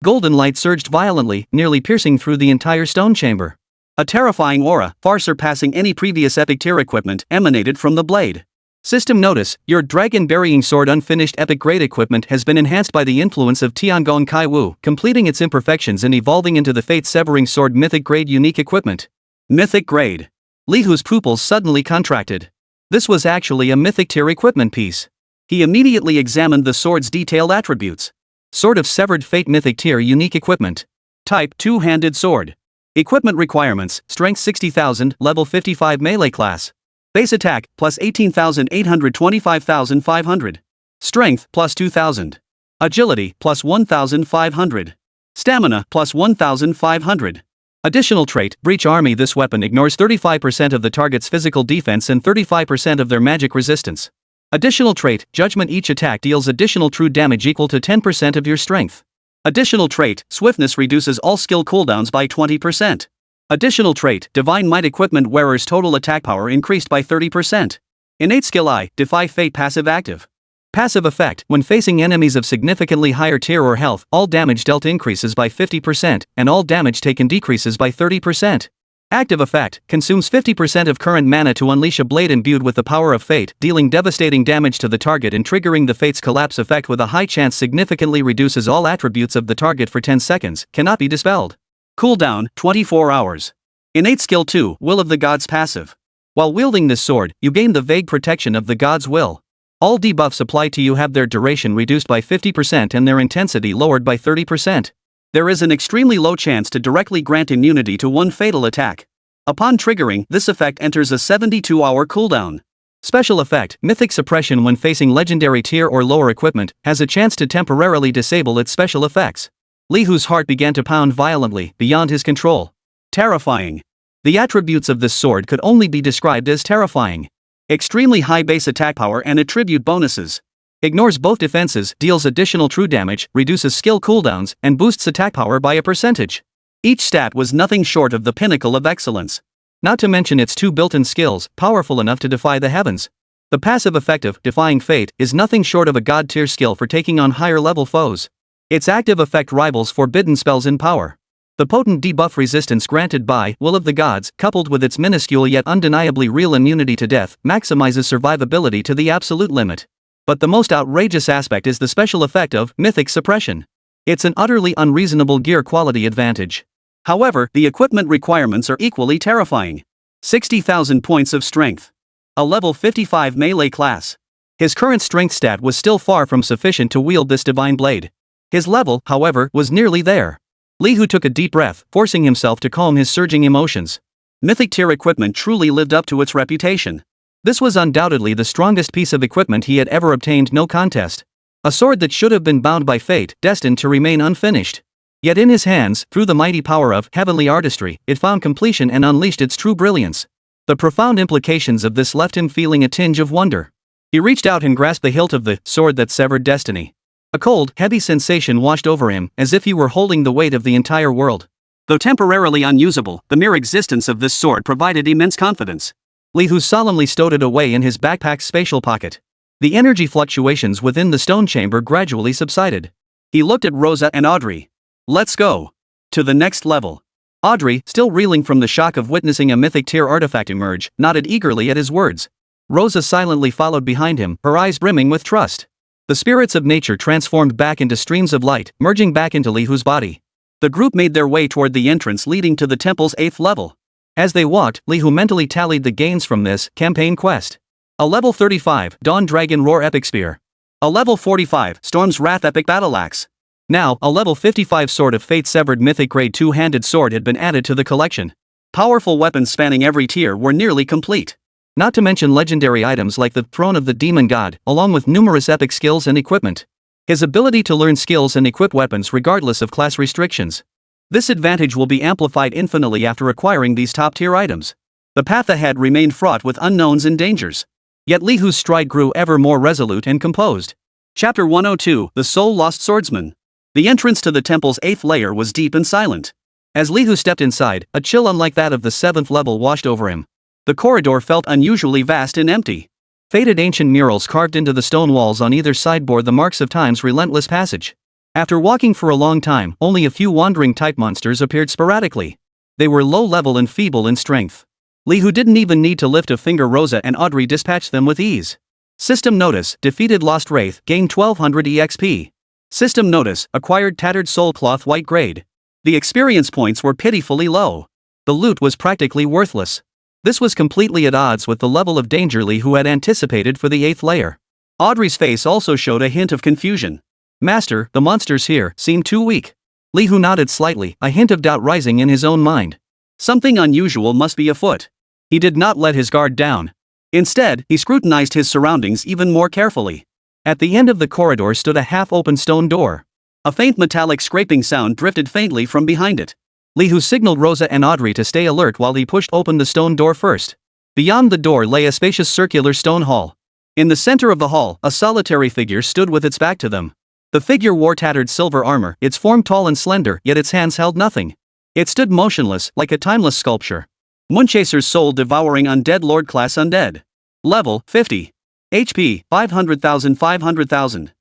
Golden light surged violently, nearly piercing through the entire stone chamber. A terrifying aura, far surpassing any previous epic tier equipment, emanated from the blade. System notice: your Dragon Burying Sword Unfinished Epic Grade Equipment has been enhanced by the influence of Tiangong Kai Wu, completing its imperfections and evolving into the Fate-Severing Sword Mythic Grade Unique Equipment. Mythic Grade. Li Hu's pupils suddenly contracted. This was actually a mythic tier equipment piece. He immediately examined the sword's detailed attributes. Sword of Severed Fate Mythic Tier Unique Equipment. Type: Two-handed sword. Equipment requirements: Strength 60,000, Level 55 Melee Class. Base attack, plus 18,800 25,500. Strength, plus 2,000. Agility, plus 1,500. Stamina, plus 1,500. Additional trait: Breach Army. This weapon ignores 35% of the target's physical defense and 35% of their magic resistance. Additional trait: Judgment. Each attack deals additional true damage equal to 10% of your strength. Additional trait: Swiftness reduces all skill cooldowns by 20%. Additional trait: Divine Might. Equipment wearer's total attack power increased by 30%. Innate skill I, Defy Fate. Passive active. Passive effect: when facing enemies of significantly higher tier or health, all damage dealt increases by 50%, and all damage taken decreases by 30%. Active effect: consumes 50% of current mana to unleash a blade imbued with the power of fate, dealing devastating damage to the target and triggering the Fate's Collapse effect with a high chance. Significantly reduces all attributes of the target for 10 seconds, cannot be dispelled. Cooldown, 24 hours. Innate skill 2, Will of the Gods passive. While wielding this sword, you gain the vague protection of the God's will. All debuffs applied to you have their duration reduced by 50% and their intensity lowered by 30%. There is an extremely low chance to directly grant immunity to one fatal attack. Upon triggering, this effect enters a 72-hour cooldown. Special effect: Mythic Suppression. When facing legendary tier or lower equipment, has a chance to temporarily disable its special effects. Li Hu's heart began to pound violently, beyond his control. Terrifying. The attributes of this sword could only be described as terrifying. Extremely high base attack power and attribute bonuses. Ignores both defenses, deals additional true damage, reduces skill cooldowns, and boosts attack power by a percentage. Each stat was nothing short of the pinnacle of excellence. Not to mention its 2 built-in skills, powerful enough to defy the heavens. The passive effect of Defying Fate is nothing short of a god-tier skill for taking on higher-level foes. Its active effect rivals forbidden spells in power. The potent debuff resistance granted by Will of the Gods, coupled with its minuscule yet undeniably real immunity to death, maximizes survivability to the absolute limit. But the most outrageous aspect is the special effect of Mythic Suppression. It's an utterly unreasonable gear quality advantage. However, the equipment requirements are equally terrifying. 60,000 points of strength. A level 55 melee class. His current strength stat was still far from sufficient to wield this divine blade. His level, however, was nearly there. Li Hu took a deep breath, forcing himself to calm his surging emotions. Mythic tier equipment truly lived up to its reputation. This was undoubtedly the strongest piece of equipment he had ever obtained, no contest. A sword that should have been bound by fate, destined to remain unfinished. Yet in his hands, through the mighty power of heavenly artistry, it found completion and unleashed its true brilliance. The profound implications of this left him feeling a tinge of wonder. He reached out and grasped the hilt of the sword that severed destiny. A cold, heavy sensation washed over him, as if he were holding the weight of the entire world. Though temporarily unusable, the mere existence of this sword provided immense confidence. Li Hu solemnly stowed it away in his backpack's spatial pocket. The energy fluctuations within the stone chamber gradually subsided. He looked at Rosa and Audrey. Let's go. To the next level. Audrey, still reeling from the shock of witnessing a mythic tier artifact emerge, nodded eagerly at his words. Rosa silently followed behind him, her eyes brimming with trust. The spirits of nature transformed back into streams of light, merging back into Li Hu's body. The group made their way toward the entrance leading to the temple's 8th level. As they walked, Li Hu mentally tallied the gains from this campaign quest. A level 35 Dawn Dragon Roar Epic Spear. A level 45 Storm's Wrath Epic Battle Axe. Now, a level 55 Sword of Fate Severed Mythic Grade 2-handed sword had been added to the collection. Powerful weapons spanning every tier were nearly complete. Not to mention legendary items like the Throne of the Demon God, along with numerous epic skills and equipment. His ability to learn skills and equip weapons regardless of class restrictions. This advantage will be amplified infinitely after acquiring these top-tier items. The path ahead remained fraught with unknowns and dangers. Yet Li Hu's stride grew ever more resolute and composed. Chapter 102, The Soul Lost Swordsman. The entrance to the temple's 8th layer was deep and silent. As Li Hu stepped inside, a chill unlike that of the 7th level washed over him. The corridor felt unusually vast and empty. Faded ancient murals carved into the stone walls on either side bore the marks of time's relentless passage. After walking for a long time, only a few wandering type monsters appeared sporadically. They were low level and feeble in strength. Li Hu didn't even need to lift a finger. Rosa and Audrey dispatched them with ease. System notice, defeated Lost Wraith, gained 1200 EXP. System notice, acquired Tattered Soul Cloth White Grade. The experience points were pitifully low. The loot was practically worthless. This was completely at odds with the level of danger Li Hu had anticipated for the 8th layer. Audrey's face also showed a hint of confusion. Master, the monsters here seem too weak. Li Hu nodded slightly, a hint of doubt rising in his own mind. Something unusual must be afoot. He did not let his guard down. Instead, he scrutinized his surroundings even more carefully. At the end of the corridor stood a half-open stone door. A faint metallic scraping sound drifted faintly from behind it. Li Hu signaled Rosa and Audrey to stay alert while he pushed open the stone door first. Beyond the door lay a spacious circular stone hall. In the center of the hall, a solitary figure stood with its back to them. The figure wore tattered silver armor, its form tall and slender, yet its hands held nothing. It stood motionless, like a timeless sculpture. Moonchaser's soul devouring undead lord class undead. Level 50. HP 500,000.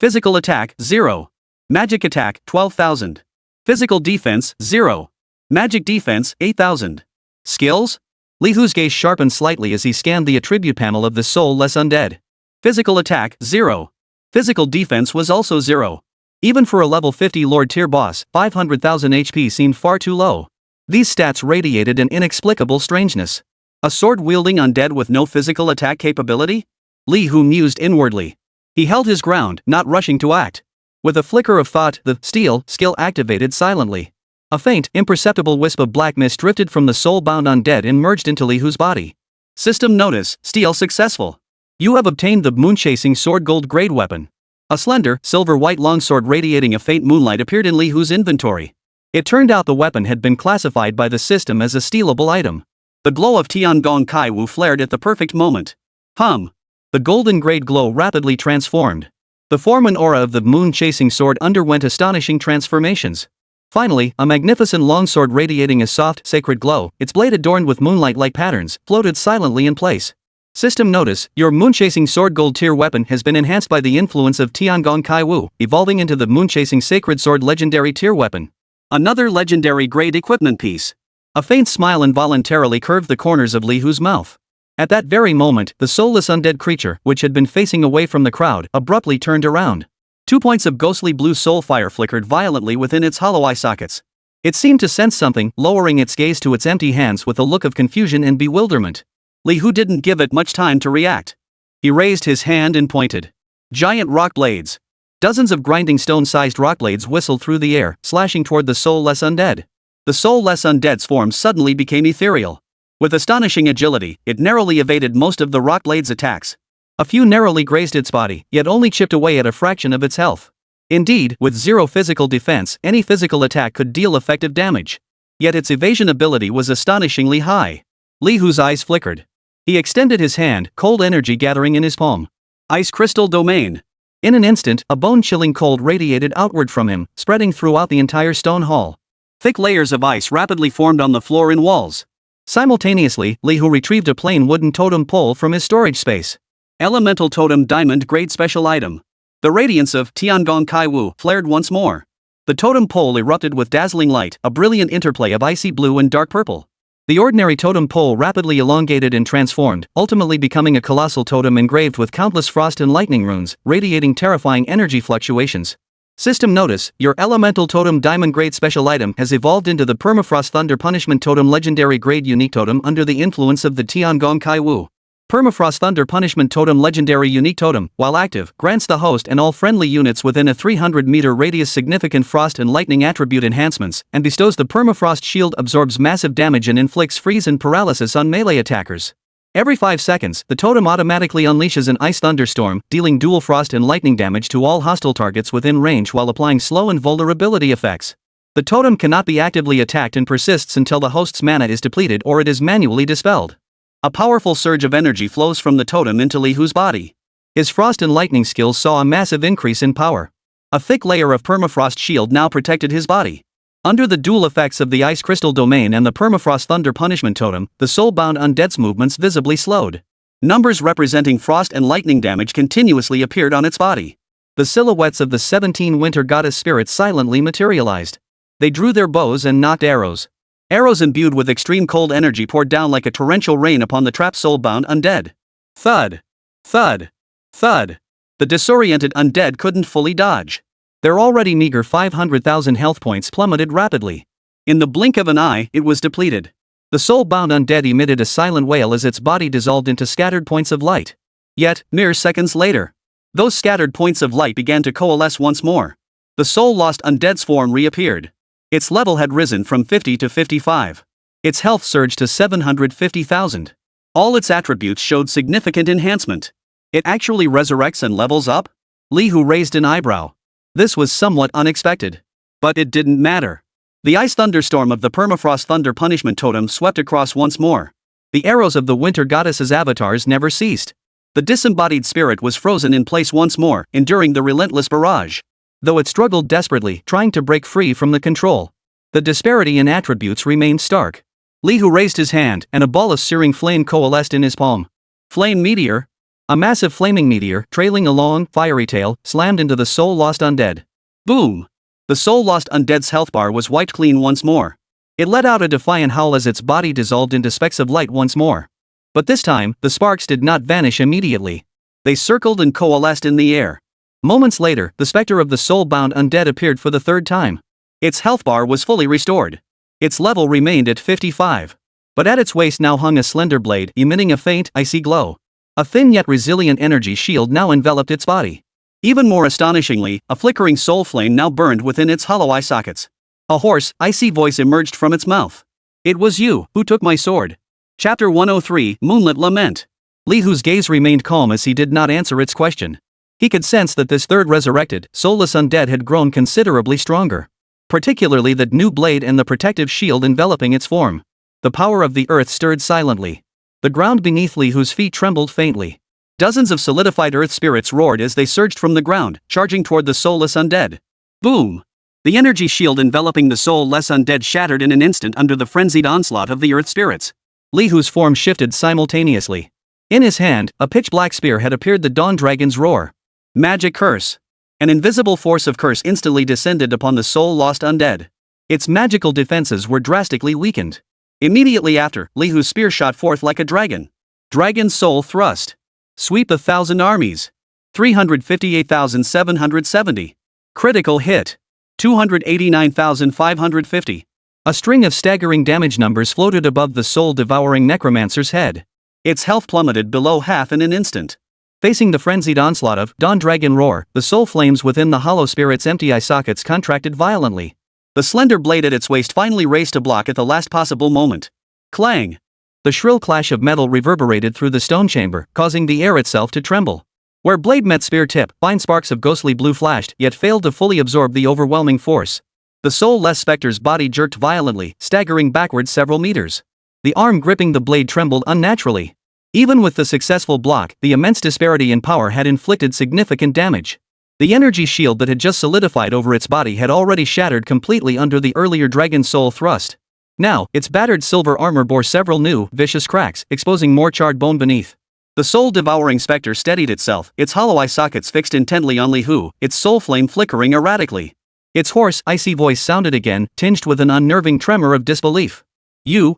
Physical attack 0. Magic attack 12,000. Physical defense 0. Magic defense 8,000. Skills? Li Hu's gaze sharpened slightly as he scanned the attribute panel of the soulless undead. Physical attack 0. Physical defense was also 0. Even for a level 50 lord tier boss, 500,000 HP seemed far too low. These stats radiated an inexplicable strangeness. A sword-wielding undead with no physical attack capability? Li Hu mused inwardly. He held his ground, not rushing to act. With a flicker of thought, the steel skill activated silently. A faint, imperceptible wisp of black mist drifted from the soul-bound undead and merged into Li Hu's body. System notice, steal successful. You have obtained the moon-chasing sword gold grade weapon. A slender, silver-white longsword radiating a faint moonlight appeared in Li Hu's inventory. It turned out the weapon had been classified by the system as a stealable item. The glow of Tiangong Kaiwu flared at the perfect moment. The golden grade glow rapidly transformed. The form and aura of the moon-chasing sword underwent astonishing transformations. Finally, a magnificent longsword radiating a soft, sacred glow, its blade adorned with moonlight-like patterns, floated silently in place. System notice, your moon-chasing sword gold tier weapon has been enhanced by the influence of Tiangong Kaiwu, evolving into the moon-chasing sacred sword legendary tier weapon. Another legendary grade equipment piece. A faint smile involuntarily curved the corners of Li Hu's mouth. At that very moment, the soulless undead creature, which had been facing away from the crowd, abruptly turned around. 2 points of ghostly blue soul fire flickered violently within its hollow eye sockets. It seemed to sense something, lowering its gaze to its empty hands with a look of confusion and bewilderment. Li Hu didn't give it much time to react. He raised his hand and pointed. Giant rock blades. Dozens of grinding stone-sized rock blades whistled through the air, slashing toward the soulless undead. The soulless undead's form suddenly became ethereal. With astonishing agility, it narrowly evaded most of the rock blade's attacks. A few narrowly grazed its body, yet only chipped away at a fraction of its health. Indeed, with zero physical defense, any physical attack could deal effective damage. Yet its evasion ability was astonishingly high. Li Hu's eyes flickered. He extended his hand, cold energy gathering in his palm. Ice crystal domain. In an instant, a bone-chilling cold radiated outward from him, spreading throughout the entire stone hall. Thick layers of ice rapidly formed on the floor and walls. Simultaneously, Li Hu retrieved a plain wooden totem pole from his storage space. Elemental totem diamond grade special item. The radiance of Tiangong Kai Wu flared once more. The totem pole erupted with dazzling light, a brilliant interplay of icy blue and dark purple. The ordinary totem pole rapidly elongated and transformed, ultimately becoming a colossal totem engraved with countless frost and lightning runes, radiating terrifying energy fluctuations. System notice: your elemental totem diamond grade special item has evolved into the permafrost thunder punishment totem legendary grade unique totem under the influence of the Tiangong Kai Wu. Permafrost Thunder Punishment Totem Legendary Unique Totem, while active, grants the host and all friendly units within a 300-meter radius significant frost and lightning attribute enhancements, and bestows the Permafrost Shield, absorbs massive damage and inflicts freeze and paralysis on melee attackers. Every 5 seconds, the totem automatically unleashes an ice thunderstorm, dealing dual frost and lightning damage to all hostile targets within range while applying slow and vulnerability effects. The totem cannot be actively attacked and persists until the host's mana is depleted or it is manually dispelled. A powerful surge of energy flows from the totem into Li Hu's body. His frost and lightning skills saw a massive increase in power. A thick layer of permafrost shield now protected his body. Under the dual effects of the ice crystal domain and the permafrost thunder punishment totem, the soul-bound undead's movements visibly slowed. Numbers representing frost and lightning damage continuously appeared on its body. The silhouettes of the 17 winter goddess spirits silently materialized. They drew their bows and nocked arrows. Arrows imbued with extreme cold energy poured down like a torrential rain upon the trapped soul-bound undead. Thud. Thud. Thud. The disoriented undead couldn't fully dodge. Their already meager 500,000 health points plummeted rapidly. In the blink of an eye, it was depleted. The soul-bound undead emitted a silent wail as its body dissolved into scattered points of light. Yet, mere seconds later, those scattered points of light began to coalesce once more. The soul-lost undead's form reappeared. Its level had risen from 50 to 55. Its health surged to 750,000. All its attributes showed significant enhancement. It actually resurrects and levels up? Li Hu raised an eyebrow. This was somewhat unexpected. But it didn't matter. The ice thunderstorm of the permafrost thunder punishment totem swept across once more. The arrows of the winter goddess's avatars never ceased. The disembodied spirit was frozen in place once more, enduring the relentless barrage. Though it struggled desperately, trying to break free from the control. The disparity in attributes remained stark. Li Hu raised his hand, and a ball of searing flame coalesced in his palm. Flame meteor. A massive flaming meteor, trailing a long, fiery tail, slammed into the soul-lost undead. Boom! The soul-lost undead's health bar was wiped clean once more. It let out a defiant howl as its body dissolved into specks of light once more. But this time, the sparks did not vanish immediately. They circled and coalesced in the air. Moments later, the specter of the soul-bound undead appeared for the third time. Its health bar was fully restored. Its level remained at 55. But at its waist now hung a slender blade, emitting a faint, icy glow. A thin yet resilient energy shield now enveloped its body. Even more astonishingly, a flickering soul flame now burned within its hollow eye sockets. A hoarse, icy voice emerged from its mouth. It was you who took my sword. Chapter 103, Moonlit Lament. Li Hu's gaze remained calm as he did not answer its question. He could sense that this third resurrected, soulless undead had grown considerably stronger. Particularly the new blade and the protective shield enveloping its form. The power of the earth stirred silently. The ground beneath Li Hu's feet trembled faintly. Dozens of solidified earth spirits roared as they surged from the ground, charging toward the soulless undead. Boom! The energy shield enveloping the soulless undead shattered in an instant under the frenzied onslaught of the earth spirits. Li Hu's form shifted simultaneously. In his hand, a pitch-black spear had appeared, the Dawn Dragon's Roar. Magic curse. An invisible force of curse instantly descended upon the soul-lost undead. Its magical defenses were drastically weakened. Immediately after, Li Hu's spear shot forth like a dragon. Dragon Soul Thrust. Sweep 1,000 armies. 358,770. Critical hit. 289,550. A string of staggering damage numbers floated above the soul-devouring necromancer's head. Its health plummeted below half in an instant. Facing the frenzied onslaught of Dawn Dragon Roar, the soul flames within the hollow spirit's empty eye sockets contracted violently. The slender blade at its waist finally raised to block at the last possible moment. Clang! The shrill clash of metal reverberated through the stone chamber, causing the air itself to tremble. Where blade met spear tip, fine sparks of ghostly blue flashed, yet failed to fully absorb the overwhelming force. The soulless specter's body jerked violently, staggering backward several meters. The arm gripping the blade trembled unnaturally. Even with the successful block, the immense disparity in power had inflicted significant damage. The energy shield that had just solidified over its body had already shattered completely under the earlier Dragon Soul thrust. Now, its battered silver armor bore several new, vicious cracks, exposing more charred bone beneath. The soul-devouring specter steadied itself, its hollow eye sockets fixed intently on Li Hu, its soul flame flickering erratically. Its hoarse, icy voice sounded again, tinged with an unnerving tremor of disbelief.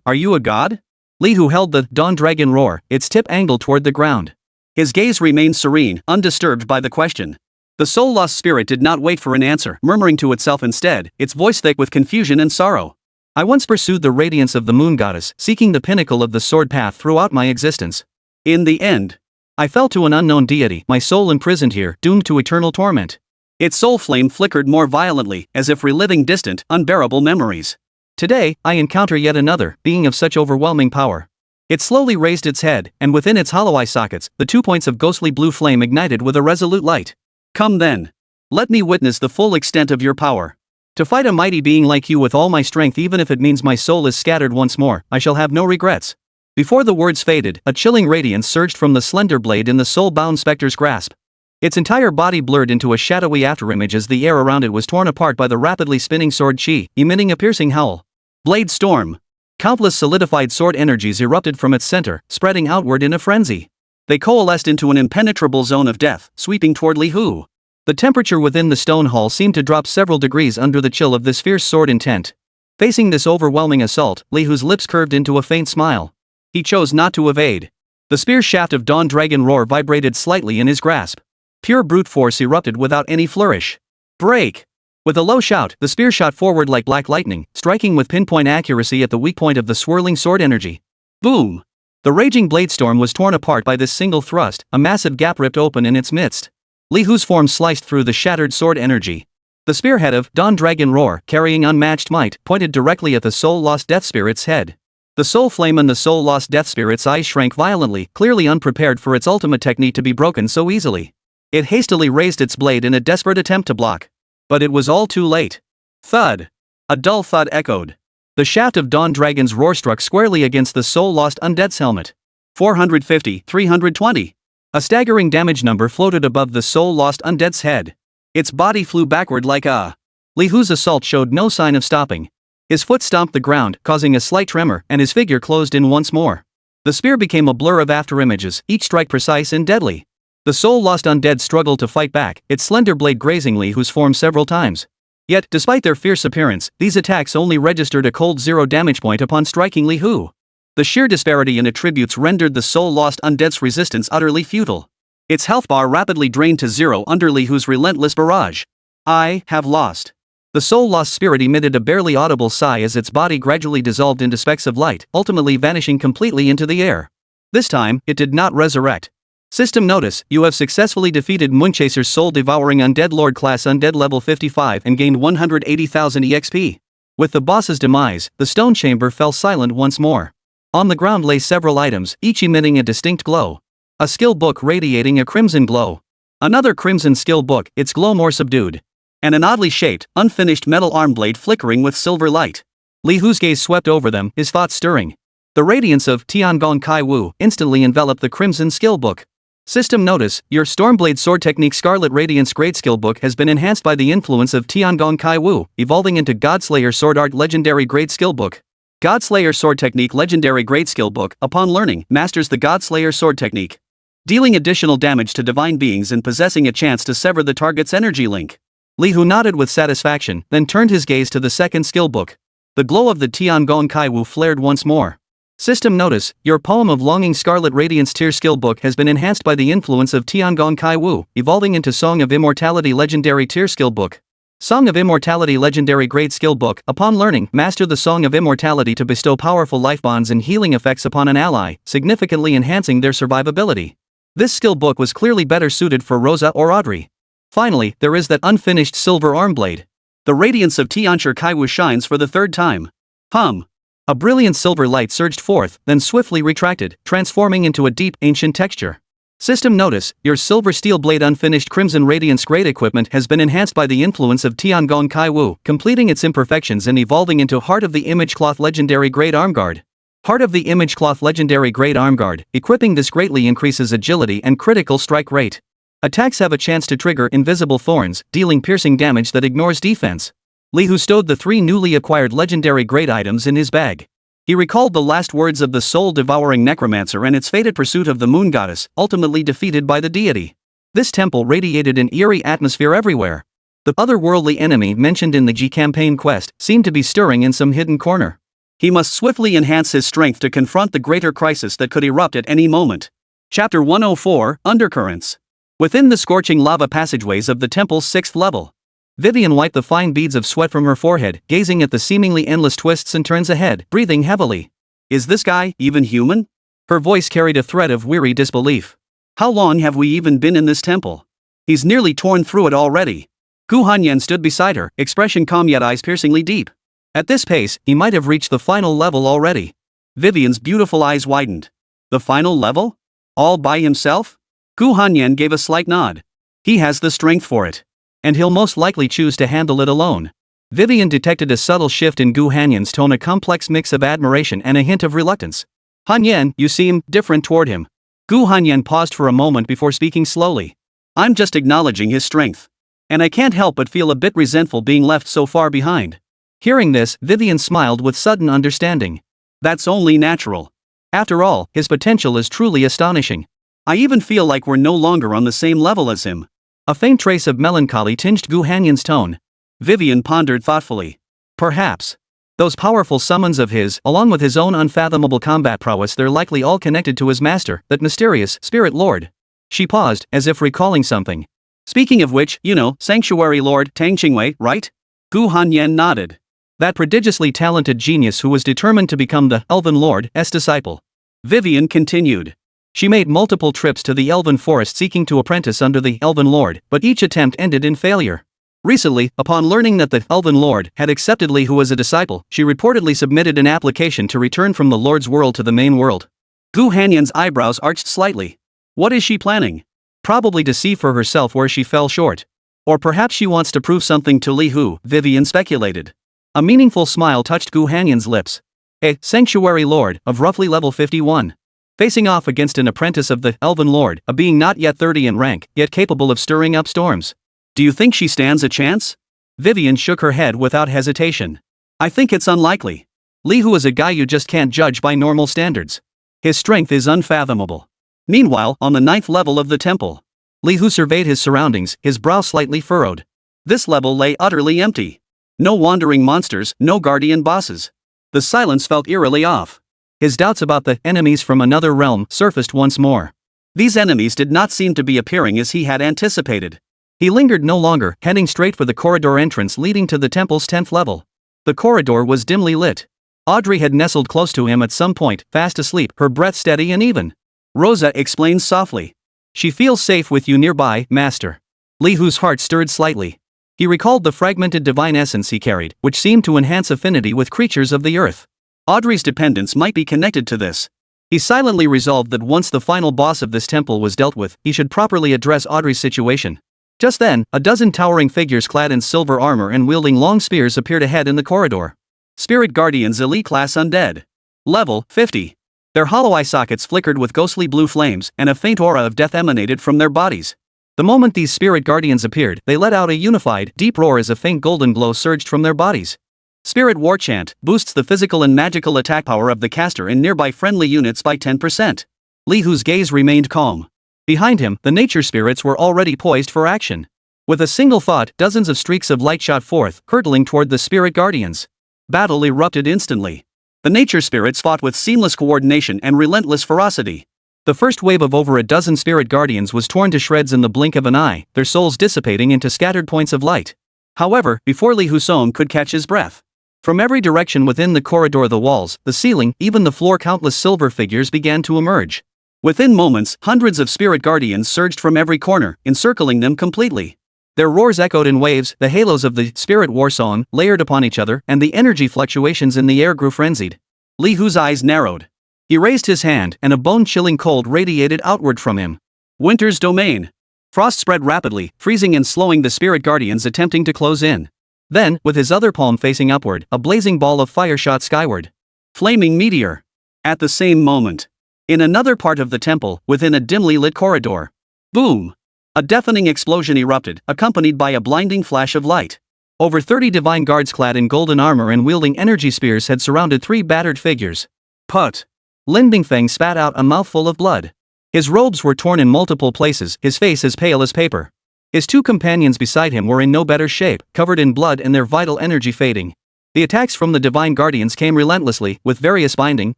Are you a god?" Li Hu held the Dawn Dragon Roar, its tip angled toward the ground. His gaze remained serene, undisturbed by the question. The soul-lost spirit did not wait for an answer, murmuring to itself instead, its voice thick with confusion and sorrow. "I once pursued the radiance of the moon goddess, seeking the pinnacle of the sword path throughout my existence. In the end, I fell to an unknown deity, my soul imprisoned here, doomed to eternal torment." Its soul flame flickered more violently, as if reliving distant, unbearable memories. "Today, I encounter yet another being of such overwhelming power." It slowly raised its head, and within its hollow eye sockets, the 2 points of ghostly blue flame ignited with a resolute light. "Come then. Let me witness the full extent of your power. To fight a mighty being like you with all my strength, even if it means my soul is scattered once more, I shall have no regrets." Before the words faded, a chilling radiance surged from the slender blade in the soul-bound specter's grasp. Its entire body blurred into a shadowy afterimage as the air around it was torn apart by the rapidly spinning sword chi, emitting a piercing howl. Blade storm. Countless solidified sword energies erupted from its center, spreading outward in a frenzy. They coalesced into an impenetrable zone of death, sweeping toward Li Hu. The temperature within the stone hall seemed to drop several degrees under the chill of this fierce sword intent. Facing this overwhelming assault, Li Hu's lips curved into a faint smile. He chose not to evade. The spear shaft of Dawn Dragon Roar vibrated slightly in his grasp. Pure brute force erupted without any flourish. Break! With a low shout, the spear shot forward like black lightning, striking with pinpoint accuracy at the weak point of the swirling sword energy. Boom! The raging blade storm was torn apart by this single thrust, a massive gap ripped open in its midst. Li Hu's form sliced through the shattered sword energy. The spearhead of Dawn Dragon Roar, carrying unmatched might, pointed directly at the soul-lost death spirit's head. The soul flame in the soul-lost death spirit's eyes shrank violently, clearly unprepared for its ultimate technique to be broken so easily. It hastily raised its blade in a desperate attempt to block. But it was all too late. Thud! A dull thud echoed. The shaft of Dawn Dragon's roar struck squarely against the soul-lost undead's helmet. 450, 320. A staggering damage number floated above the soul-lost undead's head. Its body flew backward like a... Li Hu's assault showed no sign of stopping. His foot stomped the ground, causing a slight tremor, and his figure closed in once more. The spear became a blur of afterimages, each strike precise and deadly. The soul-lost undead struggled to fight back, its slender blade grazing Li Hu's form several times. Yet, despite their fierce appearance, these attacks only registered a cold 0 damage point upon striking Li Hu. The sheer disparity in attributes rendered the soul-lost undead's resistance utterly futile. Its health bar rapidly drained to 0 under Li Hu's relentless barrage. "I have lost." The soul-lost spirit emitted a barely audible sigh as its body gradually dissolved into specks of light, ultimately vanishing completely into the air. This time, it did not resurrect. System notice: you have successfully defeated Moonchaser's soul-devouring undead lord class undead level 55 and gained 180,000 EXP. With the boss's demise, the stone chamber fell silent once more. On the ground lay several items, each emitting a distinct glow. A skill book radiating a crimson glow. Another crimson skill book, its glow more subdued. And an oddly shaped, unfinished metal arm blade flickering with silver light. Li Hu's gaze swept over them, his thoughts stirring. The radiance of Tiangong Kai Wu instantly enveloped the crimson skill book. System notice: your Stormblade Sword Technique Scarlet Radiance Grade Skill Book has been enhanced by the influence of Tiangong Kai Wu, evolving into Godslayer Sword Art Legendary Grade Skill Book. Godslayer Sword Technique Legendary Grade Skill Book, upon learning, masters the Godslayer Sword Technique, dealing additional damage to divine beings and possessing a chance to sever the target's energy link. Li Hu nodded with satisfaction, then turned his gaze to the second skill book. The glow of the Tiangong Kaiwu flared once more. System notice, your Poem of Longing Scarlet Radiance tier skill book has been enhanced by the influence of Tiangong Kaiwu, evolving into Song of Immortality Legendary tier skill book. Song of Immortality Legendary Grade Skill Book. Upon learning, master the Song of Immortality to bestow powerful life bonds and healing effects upon an ally, significantly enhancing their survivability. This skill book was clearly better suited for Rosa or Audrey. Finally, there is that unfinished silver arm blade. The radiance of Tiancher Kaiwu shines for the third time. Hum. A brilliant silver light surged forth, then swiftly retracted, transforming into a deep, ancient texture. System notice, your silver steel blade unfinished crimson radiance grade equipment has been enhanced by the influence of Tiangong Kaiwu, completing its imperfections and evolving into Heart of the Image Cloth Legendary Grade Armguard. Heart of the Image Cloth Legendary Grade Armguard. Equipping this greatly increases agility and critical strike rate. Attacks have a chance to trigger invisible thorns, dealing piercing damage that ignores defense. Li Hu stowed the 3 newly acquired legendary grade items in his bag. He recalled the last words of the soul-devouring necromancer and its fated pursuit of the moon goddess, ultimately defeated by the deity. This temple radiated an eerie atmosphere everywhere. The otherworldly enemy mentioned in the G campaign quest seemed to be stirring in some hidden corner. He must swiftly enhance his strength to confront the greater crisis that could erupt at any moment. Chapter 104, Undercurrents. Within the scorching lava passageways of the temple's 6th level, Vivian wiped the fine beads of sweat from her forehead, gazing at the seemingly endless twists and turns ahead, breathing heavily. Is this guy even human? Her voice carried a thread of weary disbelief. How long have we even been in this temple? He's nearly torn through it already. Gu Hanyan stood beside her, expression calm yet eyes piercingly deep. At this pace, he might have reached the final level already. Vivian's beautiful eyes widened. The final level? All by himself? Gu Hanyan gave a slight nod. He has the strength for it. And he'll most likely choose to handle it alone. Vivian detected a subtle shift in Gu Hanyan's tone, a complex mix of admiration and a hint of reluctance. Hanyan, you seem different toward him. Gu Hanyan paused for a moment before speaking slowly. I'm just acknowledging his strength. And I can't help but feel a bit resentful being left so far behind. Hearing this, Vivian smiled with sudden understanding. That's only natural. After all, his potential is truly astonishing. I even feel like we're no longer on the same level as him. A faint trace of melancholy tinged Gu Hanyan's tone. Vivian pondered thoughtfully. Perhaps. Those powerful summons of his, along with his own unfathomable combat prowess, they're likely all connected to his master, that mysterious Spirit Lord. She paused, as if recalling something. Speaking of which, you know, Sanctuary Lord Tang Qingwei, right? Gu Hanyan nodded. That prodigiously talented genius who was determined to become the Elven Lord's disciple. Vivian continued. She made multiple trips to the Elven Forest seeking to apprentice under the Elven Lord, but each attempt ended in failure. Recently, upon learning that the Elven Lord had accepted Li Hu as a disciple, she reportedly submitted an application to return from the Lord's world to the main world. Gu Hanyan's eyebrows arched slightly. What is she planning? Probably to see for herself where she fell short. Or perhaps she wants to prove something to Li Hu, Vivian speculated. A meaningful smile touched Gu Hanyan's lips. A Sanctuary Lord of roughly level 51. Facing off against an apprentice of the Elven Lord, a being not yet 30 in rank, yet capable of stirring up storms. Do you think she stands a chance? Vivian shook her head without hesitation. I think it's unlikely. Li Hu is a guy you just can't judge by normal standards. His strength is unfathomable. Meanwhile, on the 9th level of the temple, Li Hu surveyed his surroundings, his brow slightly furrowed. This level lay utterly empty. No wandering monsters, no guardian bosses. The silence felt eerily off. His doubts about the enemies from another realm surfaced once more. These enemies did not seem to be appearing as he had anticipated. He lingered no longer, heading straight for the corridor entrance leading to the temple's 10th level. The corridor was dimly lit. Audrey had nestled close to him at some point, fast asleep, her breath steady and even. Rosa explained softly. She feels safe with you nearby, Master. Li Hu's heart stirred slightly. He recalled the fragmented divine essence he carried, which seemed to enhance affinity with creatures of the earth. Audrey's dependence might be connected to this. He silently resolved that once the final boss of this temple was dealt with, he should properly address Audrey's situation. Just then, a dozen towering figures clad in silver armor and wielding long spears appeared ahead in the corridor. Spirit Guardians Elite Class Undead. Level 50. Their hollow eye sockets flickered with ghostly blue flames, and a faint aura of death emanated from their bodies. The moment these Spirit Guardians appeared, they let out a unified, deep roar as a faint golden glow surged from their bodies. Spirit War Chant boosts the physical and magical attack power of the caster in nearby friendly units by 10%. Li Hu's gaze remained calm. Behind him, the nature spirits were already poised for action. With a single thought, dozens of streaks of light shot forth, hurtling toward the spirit guardians. Battle erupted instantly. The nature spirits fought with seamless coordination and relentless ferocity. The first wave of over a dozen spirit guardians was torn to shreds in the blink of an eye, their souls dissipating into scattered points of light. However, before Li Husong could catch his breath, from every direction within the corridor, the walls, the ceiling, even the floor, countless silver figures began to emerge. Within moments, hundreds of spirit guardians surged from every corner, encircling them completely. Their roars echoed in waves, the halos of the spirit war song layered upon each other, and the energy fluctuations in the air grew frenzied. Li Hu's eyes narrowed. He raised his hand, and a bone-chilling cold radiated outward from him. Winter's domain. Frost spread rapidly, freezing and slowing the spirit guardians attempting to close in. Then, with his other palm facing upward, a blazing ball of fire shot skyward. Flaming meteor. At the same moment, in another part of the temple, within a dimly lit corridor, boom! A deafening explosion erupted, accompanied by a blinding flash of light. Over 30 divine guards clad in golden armor and wielding energy spears had surrounded three battered figures. Put! Lin Bingfeng spat out a mouthful of blood. His robes were torn in multiple places, his face as pale as paper. His two companions beside him were in no better shape, covered in blood and their vital energy fading. The attacks from the divine guardians came relentlessly, with various binding,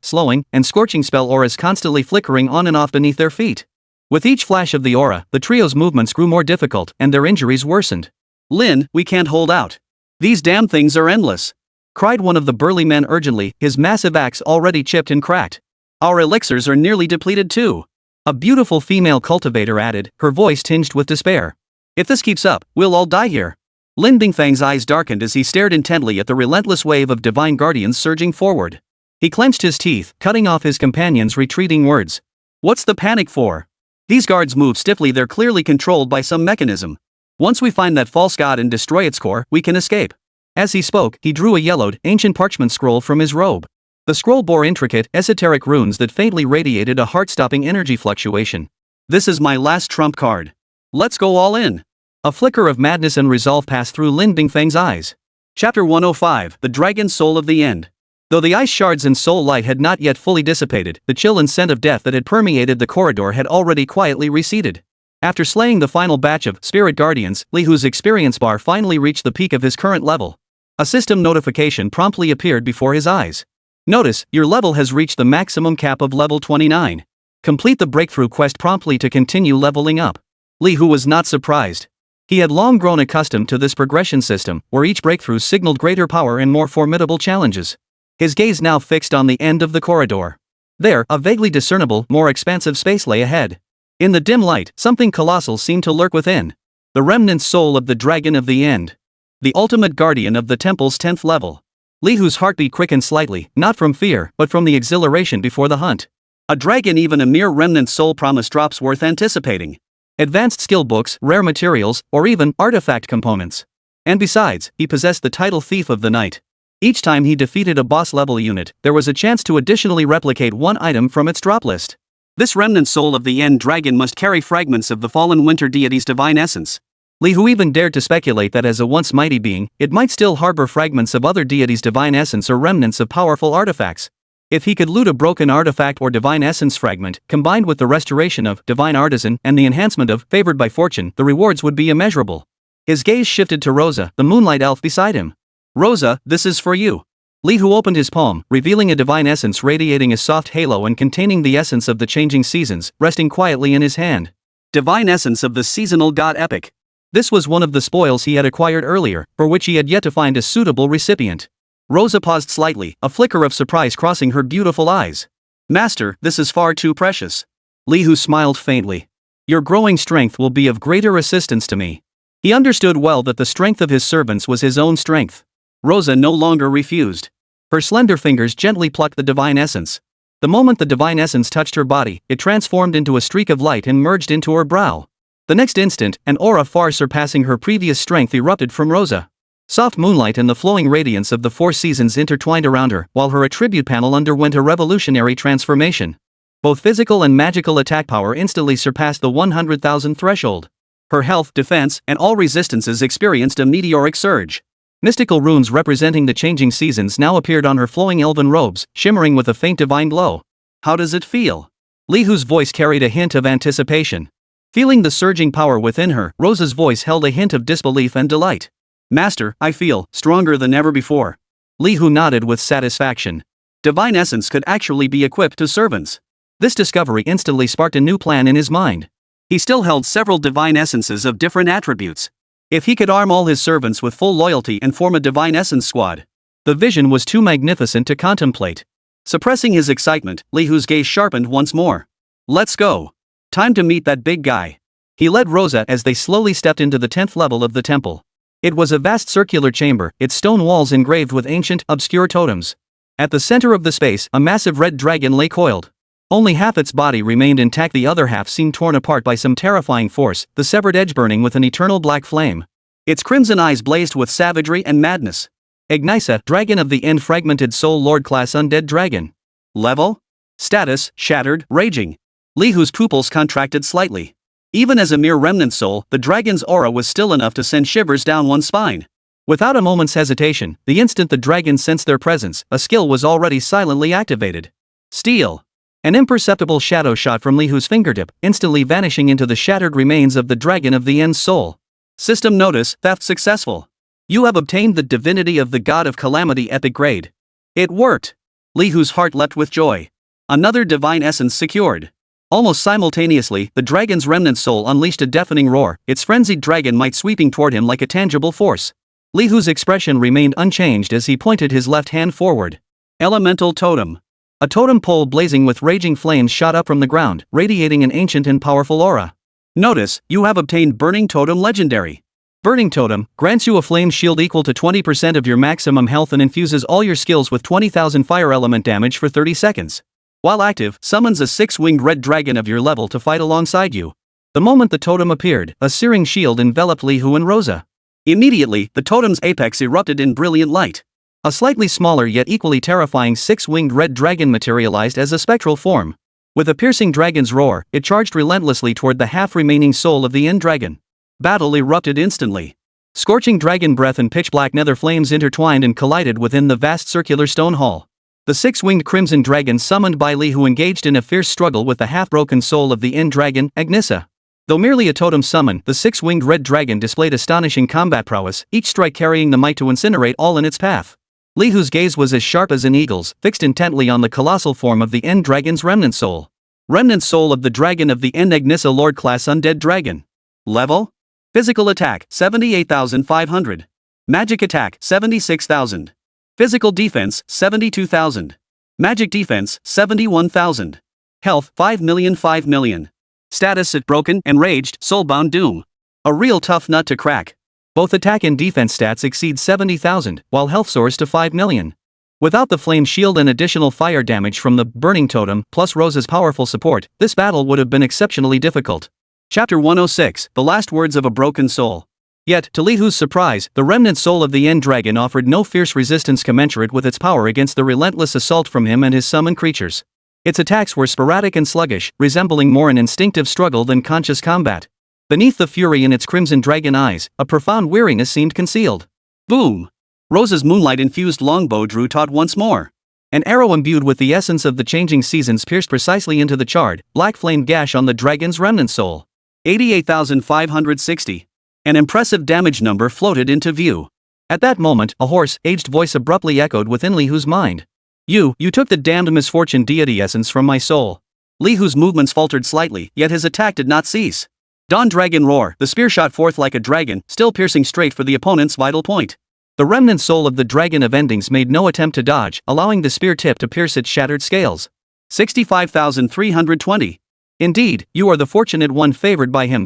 slowing, and scorching spell auras constantly flickering on and off beneath their feet. With each flash of the aura, the trio's movements grew more difficult, and their injuries worsened. "Lin, we can't hold out. These damn things are endless," cried one of the burly men urgently, his massive axe already chipped and cracked. "Our elixirs are nearly depleted too," a beautiful female cultivator added, her voice tinged with despair. "If this keeps up, we'll all die here." Lin Bingfeng's eyes darkened as he stared intently at the relentless wave of divine guardians surging forward. He clenched his teeth, cutting off his companion's retreating words. "What's the panic for? These guards move stiffly, they're clearly controlled by some mechanism. Once we find that false god and destroy its core, we can escape." As he spoke, he drew a yellowed, ancient parchment scroll from his robe. The scroll bore intricate, esoteric runes that faintly radiated a heart-stopping energy fluctuation. "This is my last trump card. Let's go all in." A flicker of madness and resolve passed through Lin Bingfeng's eyes. Chapter 105, The Dragon Soul of the End. Though the ice shards and soul light had not yet fully dissipated, the chill and scent of death that had permeated the corridor had already quietly receded. After slaying the final batch of spirit guardians, Li Hu's experience bar finally reached the peak of his current level. A system notification promptly appeared before his eyes. "Notice, your level has reached the maximum cap of level 29. Complete the breakthrough quest promptly to continue leveling up." Li Hu was not surprised. He had long grown accustomed to this progression system, where each breakthrough signaled greater power and more formidable challenges. His gaze now fixed on the end of the corridor. There, a vaguely discernible, more expansive space lay ahead. In the dim light, something colossal seemed to lurk within. The remnant soul of the Dragon of the End. The ultimate guardian of the temple's 10th level. Li Hu's heartbeat quickened slightly, not from fear, but from the exhilaration before the hunt. A dragon, even a mere remnant soul, promised drops worth anticipating. Advanced skill books, rare materials, or even artifact components. And besides, he possessed the title Thief of the Night. Each time he defeated a boss-level unit, there was a chance to additionally replicate one item from its drop list. This remnant soul of the End dragon must carry fragments of the fallen winter deity's divine essence. Li Hu even dared to speculate that as a once mighty being, it might still harbor fragments of other deities' divine essence or remnants of powerful artifacts. If he could loot a broken artifact or divine essence fragment, combined with the restoration of divine artisan and the enhancement of favored by fortune, the rewards would be immeasurable. His gaze shifted to Rosa, the moonlight elf beside him. "Rosa, this is for you." Li Hu opened his palm, revealing a divine essence radiating a soft halo and containing the essence of the changing seasons, resting quietly in his hand. Divine essence of the seasonal god epic. This was one of the spoils he had acquired earlier, for which he had yet to find a suitable recipient. Rosa paused slightly, a flicker of surprise crossing her beautiful eyes. "Master, this is far too precious." Li Hu smiled faintly. "Your growing strength will be of greater assistance to me." He understood well that the strength of his servants was his own strength. Rosa no longer refused. Her slender fingers gently plucked the divine essence. The moment the divine essence touched her body, it transformed into a streak of light and merged into her brow. The next instant, an aura far surpassing her previous strength erupted from Rosa. Soft moonlight and the flowing radiance of the four seasons intertwined around her, while her attribute panel underwent a revolutionary transformation. Both physical and magical attack power instantly surpassed the 100,000 threshold. Her health, defense, and all resistances experienced a meteoric surge. Mystical runes representing the changing seasons now appeared on her flowing elven robes, shimmering with a faint divine glow. "How does it feel?" Li Hu's voice carried a hint of anticipation. Feeling the surging power within her, Rosa's voice held a hint of disbelief and delight. Master, I feel stronger than ever before. Li Hu nodded with satisfaction. Divine essence could actually be equipped to servants. This discovery instantly sparked a new plan in his mind. He still held several divine essences of different attributes. If he could arm all his servants with full loyalty and form a divine essence squad, the vision was too magnificent to contemplate. Suppressing his excitement, Li Hu's gaze sharpened once more. Let's go. Time to meet that big guy. He led Rosa as they slowly stepped into the 10th level of the temple. It was a vast circular chamber, its stone walls engraved with ancient, obscure totems. At the center of the space, a massive red dragon lay coiled. Only half its body remained intact, the other half seemed torn apart by some terrifying force, the severed edge burning with an eternal black flame. Its crimson eyes blazed with savagery and madness. Igniza, Dragon of the End, Fragmented Soul, Lord Class, Undead Dragon. Level? Status, Shattered, Raging. Li Hu's pupils contracted slightly. Even as a mere remnant soul, the dragon's aura was still enough to send shivers down one's spine. Without a moment's hesitation, the instant the dragon sensed their presence, a skill was already silently activated. Steal. An imperceptible shadow shot from Li Hu's fingertip, instantly vanishing into the shattered remains of the Dragon of the End's soul. System notice, theft successful. You have obtained the divinity of the God of Calamity epic grade. It worked. Li Hu's heart leapt with joy. Another divine essence secured. Almost simultaneously, the dragon's remnant soul unleashed a deafening roar, its frenzied dragon might sweeping toward him like a tangible force. Li Hu's expression remained unchanged as he pointed his left hand forward. Elemental Totem. A totem pole blazing with raging flames shot up from the ground, radiating an ancient and powerful aura. Notice, you have obtained Burning Totem Legendary. Burning Totem grants you a flame shield equal to 20% of your maximum health and infuses all your skills with 20,000 fire element damage for 30 seconds. While active, summons a 6-winged red dragon of your level to fight alongside you. The moment the totem appeared, a searing shield enveloped Li Hu and Rosa. Immediately, the totem's apex erupted in brilliant light. A slightly smaller yet equally terrifying 6-winged red dragon materialized as a spectral form. With a piercing dragon's roar, it charged relentlessly toward the half-remaining soul of the End Dragon. Battle erupted instantly. Scorching dragon breath and pitch-black nether flames intertwined and collided within the vast circular stone hall. The 6-winged crimson dragon summoned by Li Hu engaged in a fierce struggle with the half-broken soul of the End Dragon, Igniza. Though merely a totem summon, the 6-winged red dragon displayed astonishing combat prowess, each strike carrying the might to incinerate all in its path. Li Hu's gaze was as sharp as an eagle's, fixed intently on the colossal form of the End Dragon's remnant soul. Remnant soul of the Dragon of the End, Igniza, Lord Class, Undead Dragon. Level? Physical attack, 78,500. Magic attack, 76,000. Physical defense, 72,000. Magic defense, 71,000. Health, 5 million, 5 million. Status at Broken, Enraged, Soulbound Doom. A real tough nut to crack. Both attack and defense stats exceed 70,000, while health soars to 5 million. Without the flame shield and additional fire damage from the Burning Totem, plus Rosa's powerful support, this battle would have been exceptionally difficult. Chapter 106, The Last Words of a Broken Soul. Yet, to Li Hu's surprise, the remnant soul of the End Dragon offered no fierce resistance commensurate with its power against the relentless assault from him and his summoned creatures. Its attacks were sporadic and sluggish, resembling more an instinctive struggle than conscious combat. Beneath the fury in its crimson dragon eyes, a profound weariness seemed concealed. Boom! Rosa's moonlight-infused longbow drew taut once more. An arrow imbued with the essence of the changing seasons pierced precisely into the charred, black-flamed gash on the dragon's remnant soul. 88,560. An impressive damage number floated into view. At that moment, a hoarse, aged voice abruptly echoed within Li Hu's mind. You took the damned misfortune deity essence from my soul. Li Hu's movements faltered slightly, yet his attack did not cease. Dawn Dragon Roar, the spear shot forth like a dragon, still piercing straight for the opponent's vital point. The remnant soul of the Dragon of Endings made no attempt to dodge, allowing the spear tip to pierce its shattered scales. 65,320. Indeed, you are the fortunate one favored by him.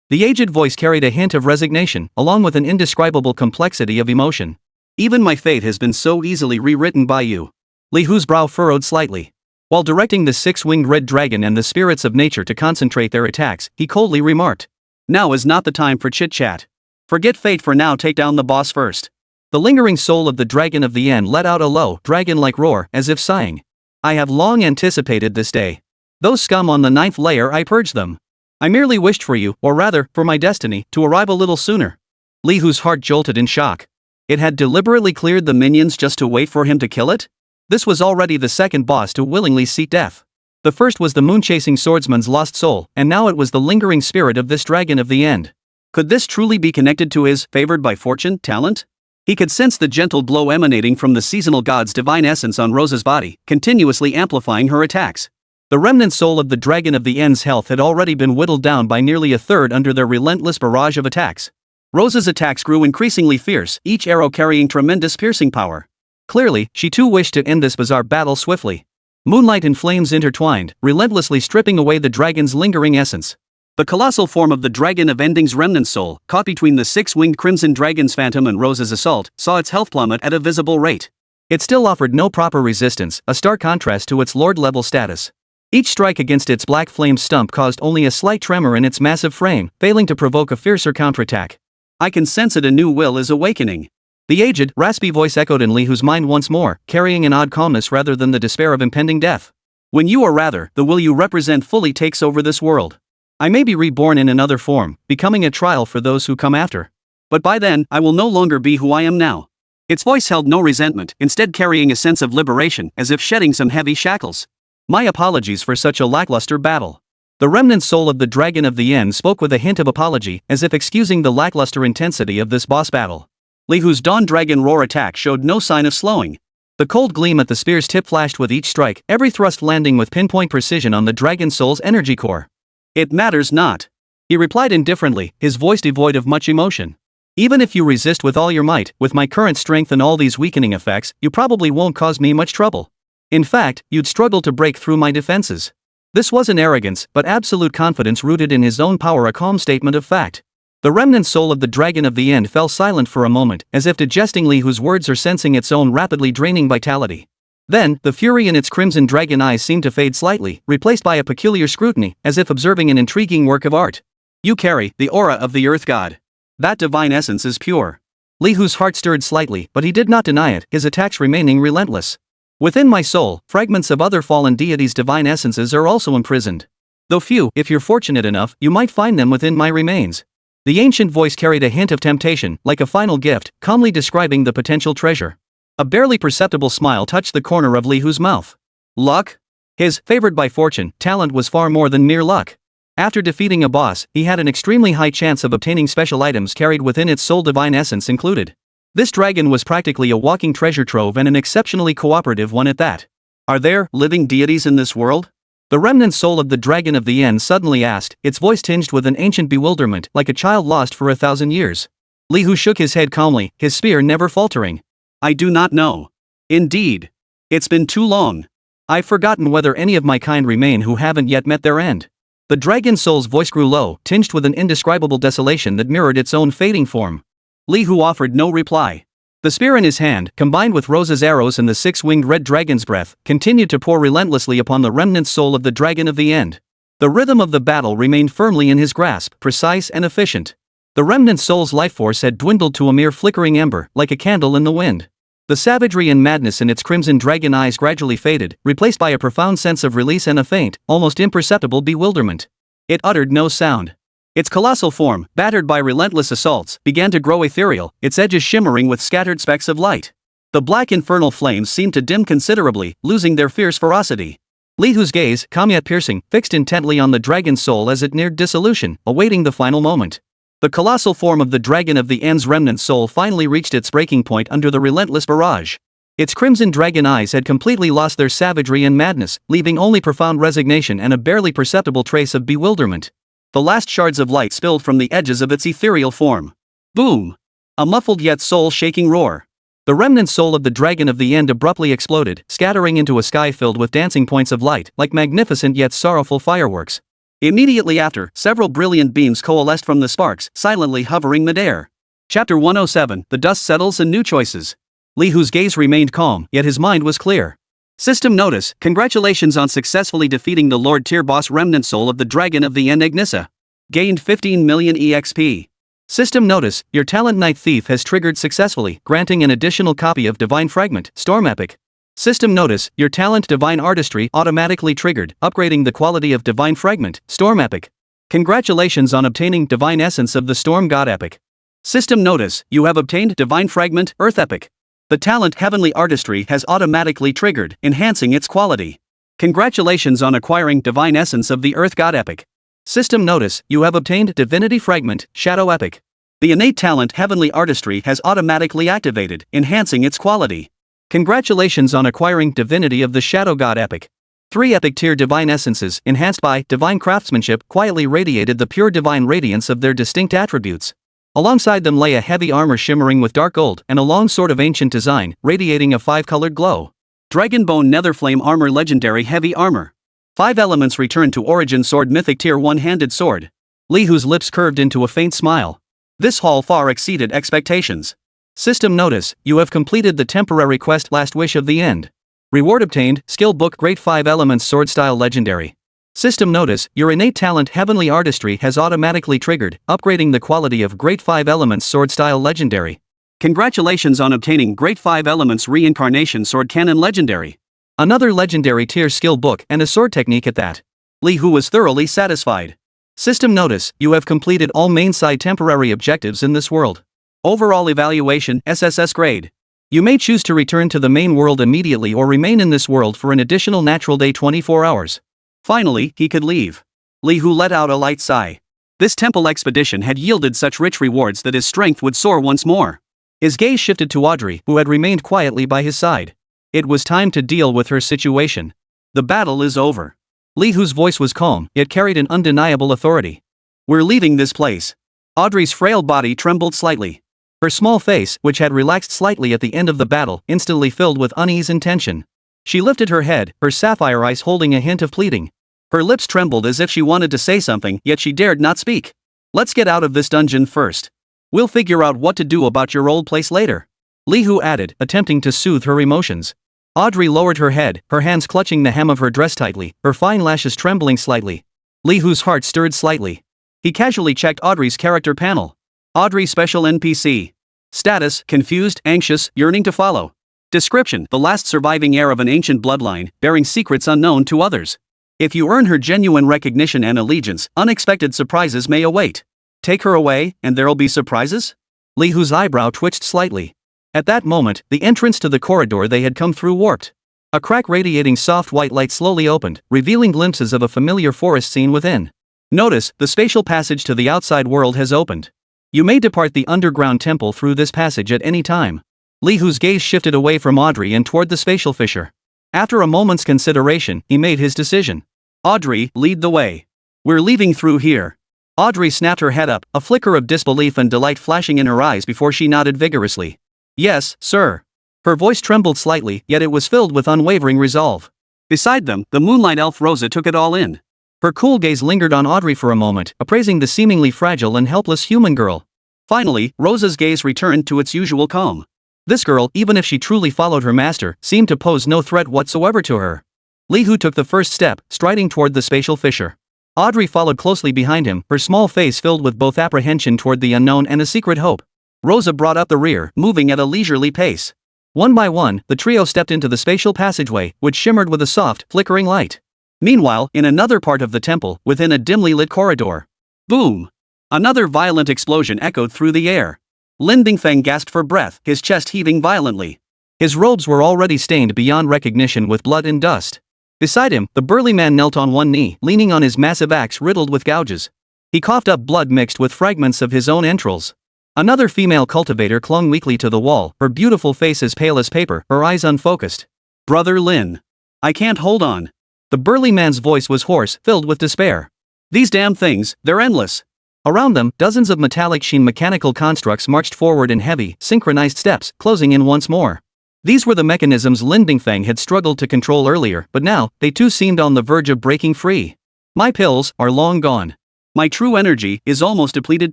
The aged voice carried a hint of resignation, along with an indescribable complexity of emotion. Even my fate has been so easily rewritten by you. Li Hu's brow furrowed slightly. While directing the 6-winged red dragon and the spirits of nature to concentrate their attacks, he coldly remarked. Now is not the time for chit-chat. Forget fate for now, take down the boss first. The lingering soul of the Dragon of the End let out a low, dragon-like roar, as if sighing. I have long anticipated this day. Those scum on the 9th layer, I purged them. I merely wished for you, or rather, for my destiny, to arrive a little sooner. Li Hu's heart jolted in shock. It had deliberately cleared the minions just to wait for him to kill it? This was already the second boss to willingly seek death. The first was the moon-chasing swordsman's lost soul, and now it was the lingering spirit of this dragon of the end. Could this truly be connected to his favored by fortune talent? He could sense the gentle glow emanating from the seasonal god's divine essence on Rose's body, continuously amplifying her attacks. The remnant soul of the dragon of the end's health had already been whittled down by nearly a third under their relentless barrage of attacks. Rose's attacks grew increasingly fierce, each arrow carrying tremendous piercing power. Clearly, she too wished to end this bizarre battle swiftly. Moonlight and flames intertwined, relentlessly stripping away the dragon's lingering essence. The colossal form of the dragon of ending's remnant soul, caught between the six-winged crimson dragon's phantom and Rose's assault, saw its health plummet at a visible rate. It still offered no proper resistance, a stark contrast to its lord-level status. Each strike against its black flame stump caused only a slight tremor in its massive frame, failing to provoke a fiercer counterattack. I can sense it, a new will is awakening. The aged, raspy voice echoed in Lihu's mind once more, carrying an odd calmness rather than the despair of impending death. When you, or rather, the will you represent, fully takes over this world, I may be reborn in another form, becoming a trial for those who come after. But by then, I will no longer be who I am now. Its voice held no resentment, instead carrying a sense of liberation, as if shedding some heavy shackles. My apologies for such a lackluster battle. The remnant soul of the dragon of the end spoke with a hint of apology, as if excusing the lackluster intensity of this boss battle. Lihu's Dawn Dragon Roar attack showed no sign of slowing. The cold gleam at the spear's tip flashed with each strike, every thrust landing with pinpoint precision on the dragon soul's energy core. It matters not. He replied indifferently, his voice devoid of much emotion. Even if you resist with all your might, with my current strength and all these weakening effects, you probably won't cause me much trouble. In fact, you'd struggle to break through my defenses. This wasn't arrogance, but absolute confidence rooted in his own power, a calm statement of fact. The remnant soul of the dragon of the end fell silent for a moment, as if digesting Lihu's words or sensing its own rapidly draining vitality. Then, the fury in its crimson dragon eyes seemed to fade slightly, replaced by a peculiar scrutiny, as if observing an intriguing work of art. You carry the aura of the earth god. That divine essence is pure. Lihu's heart stirred slightly, but he did not deny it, his attacks remaining relentless. Within my soul, fragments of other fallen deities' divine essences are also imprisoned. Though few, if you're fortunate enough, you might find them within my remains. The ancient voice carried a hint of temptation, like a final gift, calmly describing the potential treasure. A barely perceptible smile touched the corner of Lihu's mouth. Luck? His favored by fortune talent was far more than mere luck. After defeating a boss, he had an extremely high chance of obtaining special items carried within its soul divine essence included. This dragon was practically a walking treasure trove, and an exceptionally cooperative one at that. Are there living deities in this world? The remnant soul of the dragon of the end suddenly asked, its voice tinged with an ancient bewilderment, like a child lost for 1,000 years. Lihu shook his head calmly, his spear never faltering. I do not know. Indeed. It's been too long. I've forgotten whether any of my kind remain who haven't yet met their end. The dragon soul's voice grew low, tinged with an indescribable desolation that mirrored its own fading form. Lihu offered no reply. The spear in his hand, combined with Rose's arrows and the six-winged red dragon's breath, continued to pour relentlessly upon the remnant soul of the dragon of the end. The rhythm of the battle remained firmly in his grasp, precise and efficient. The remnant soul's life force had dwindled to a mere flickering ember, like a candle in the wind. The savagery and madness in its crimson dragon eyes gradually faded, replaced by a profound sense of release and a faint, almost imperceptible bewilderment. It uttered no sound. Its colossal form, battered by relentless assaults, began to grow ethereal, its edges shimmering with scattered specks of light. The black infernal flames seemed to dim considerably, losing their fierce ferocity. Lihu's gaze, calm yet piercing, fixed intently on the dragon's soul as it neared dissolution, awaiting the final moment. The colossal form of the dragon of the end's remnant soul finally reached its breaking point under the relentless barrage. Its crimson dragon eyes had completely lost their savagery and madness, leaving only profound resignation and a barely perceptible trace of bewilderment. The last shards of light spilled from the edges of its ethereal form. Boom! A muffled yet soul-shaking roar. The remnant soul of the dragon of the end abruptly exploded, scattering into a sky filled with dancing points of light, like magnificent yet sorrowful fireworks. Immediately after, several brilliant beams coalesced from the sparks, silently hovering midair. Chapter 107, The Dust Settles and New Choices. Lihu's gaze remained calm, yet his mind was clear. System notice, congratulations on successfully defeating the Lord Tier boss remnant soul of the dragon of the end Ignissa. Gained 15 million EXP. System notice, your talent Night Thief has triggered successfully, granting an additional copy of Divine Fragment, Storm Epic. System notice, your talent Divine Artistry automatically triggered, upgrading the quality of Divine Fragment, Storm Epic. Congratulations on obtaining Divine Essence of the Storm God Epic. System notice, you have obtained Divine Fragment, Earth Epic. The talent Heavenly Artistry has automatically triggered, enhancing its quality. Congratulations on acquiring Divine Essence of the Earth God Epic. System notice, you have obtained Divinity Fragment, Shadow Epic. The innate talent Heavenly Artistry has automatically activated, enhancing its quality. Congratulations on acquiring Divinity of the Shadow God Epic. 3 epic tier divine essences, enhanced by Divine Craftsmanship, quietly radiated the pure divine radiance of their distinct attributes. Alongside them lay a heavy armor shimmering with dark gold and a long sword of ancient design, radiating a 5-colored glow. Dragonbone Netherflame Armor Legendary Heavy Armor. 5 elements return to Origin Sword Mythic Tier 1-handed sword. Li Hu's lips curved into a faint smile. This haul far exceeded expectations. System notice, you have completed the temporary quest Last Wish of the End. Reward obtained, Skill Book Great 5 Elements Sword Style Legendary. System notice, your innate talent Heavenly Artistry has automatically triggered, upgrading the quality of Great 5 Elements Sword Style Legendary. Congratulations on obtaining Great 5 Elements Reincarnation Sword Cannon Legendary. Another legendary tier skill book and a sword technique at that. Li Hu was thoroughly satisfied. System notice, you have completed all main side temporary objectives in this world. Overall evaluation SSS grade. You may choose to return to the main world immediately or remain in this world for an additional natural day 24 hours. Finally, he could leave. Li Hu let out a light sigh. This temple expedition had yielded such rich rewards that his strength would soar once more. His gaze shifted to Audrey, who had remained quietly by his side. It was time to deal with her situation. The battle is over. Li Hu's voice was calm, yet carried an undeniable authority. We're leaving this place. Audrey's frail body trembled slightly. Her small face, which had relaxed slightly at the end of the battle, instantly filled with unease and tension. She lifted her head, her sapphire eyes holding a hint of pleading. Her lips trembled as if she wanted to say something, yet she dared not speak. Let's get out of this dungeon first. We'll figure out what to do about your old place later. Li Hu added, attempting to soothe her emotions. Audrey lowered her head, her hands clutching the hem of her dress tightly, her fine lashes trembling slightly. Li Hu's heart stirred slightly. He casually checked Audrey's character panel. Audrey Special NPC. Status, confused, anxious, yearning to follow. Description, the last surviving heir of an ancient bloodline, bearing secrets unknown to others. If you earn her genuine recognition and allegiance, unexpected surprises may await. Take her away, and there'll be surprises? Li Hu's eyebrow twitched slightly. At that moment, the entrance to the corridor they had come through warped. A crack radiating soft white light slowly opened, revealing glimpses of a familiar forest scene within. Notice, the spatial passage to the outside world has opened. You may depart the underground temple through this passage at any time. Li Hu's gaze shifted away from Audrey and toward the spatial fissure. After a moment's consideration, he made his decision. Audrey, lead the way. We're leaving through here. Audrey snapped her head up, a flicker of disbelief and delight flashing in her eyes before she nodded vigorously. Yes, sir. Her voice trembled slightly, yet it was filled with unwavering resolve. Beside them, the moonlight elf Rosa took it all in. Her cool gaze lingered on Audrey for a moment, appraising the seemingly fragile and helpless human girl. Finally, Rosa's gaze returned to its usual calm. This girl, even if she truly followed her master, seemed to pose no threat whatsoever to her. Li Hu took the first step, striding toward the spatial fissure. Audrey followed closely behind him, her small face filled with both apprehension toward the unknown and a secret hope. Rosa brought up the rear, moving at a leisurely pace. One by one, the trio stepped into the spatial passageway, which shimmered with a soft, flickering light. Meanwhile, in another part of the temple, within a dimly lit corridor. Boom! Another violent explosion echoed through the air. Lin Dingfeng gasped for breath, his chest heaving violently. His robes were already stained beyond recognition with blood and dust. Beside him, the burly man knelt on one knee, leaning on his massive axe riddled with gouges. He coughed up blood mixed with fragments of his own entrails. Another female cultivator clung weakly to the wall, her beautiful face as pale as paper, her eyes unfocused. Brother Lin. I can't hold on. The burly man's voice was hoarse, filled with despair. These damn things, they're endless. Around them, dozens of metallic sheen mechanical constructs marched forward in heavy, synchronized steps, closing in once more. These were the mechanisms Lin Dingfeng had struggled to control earlier, but now, they too seemed on the verge of breaking free. My pills are long gone. My true energy is almost depleted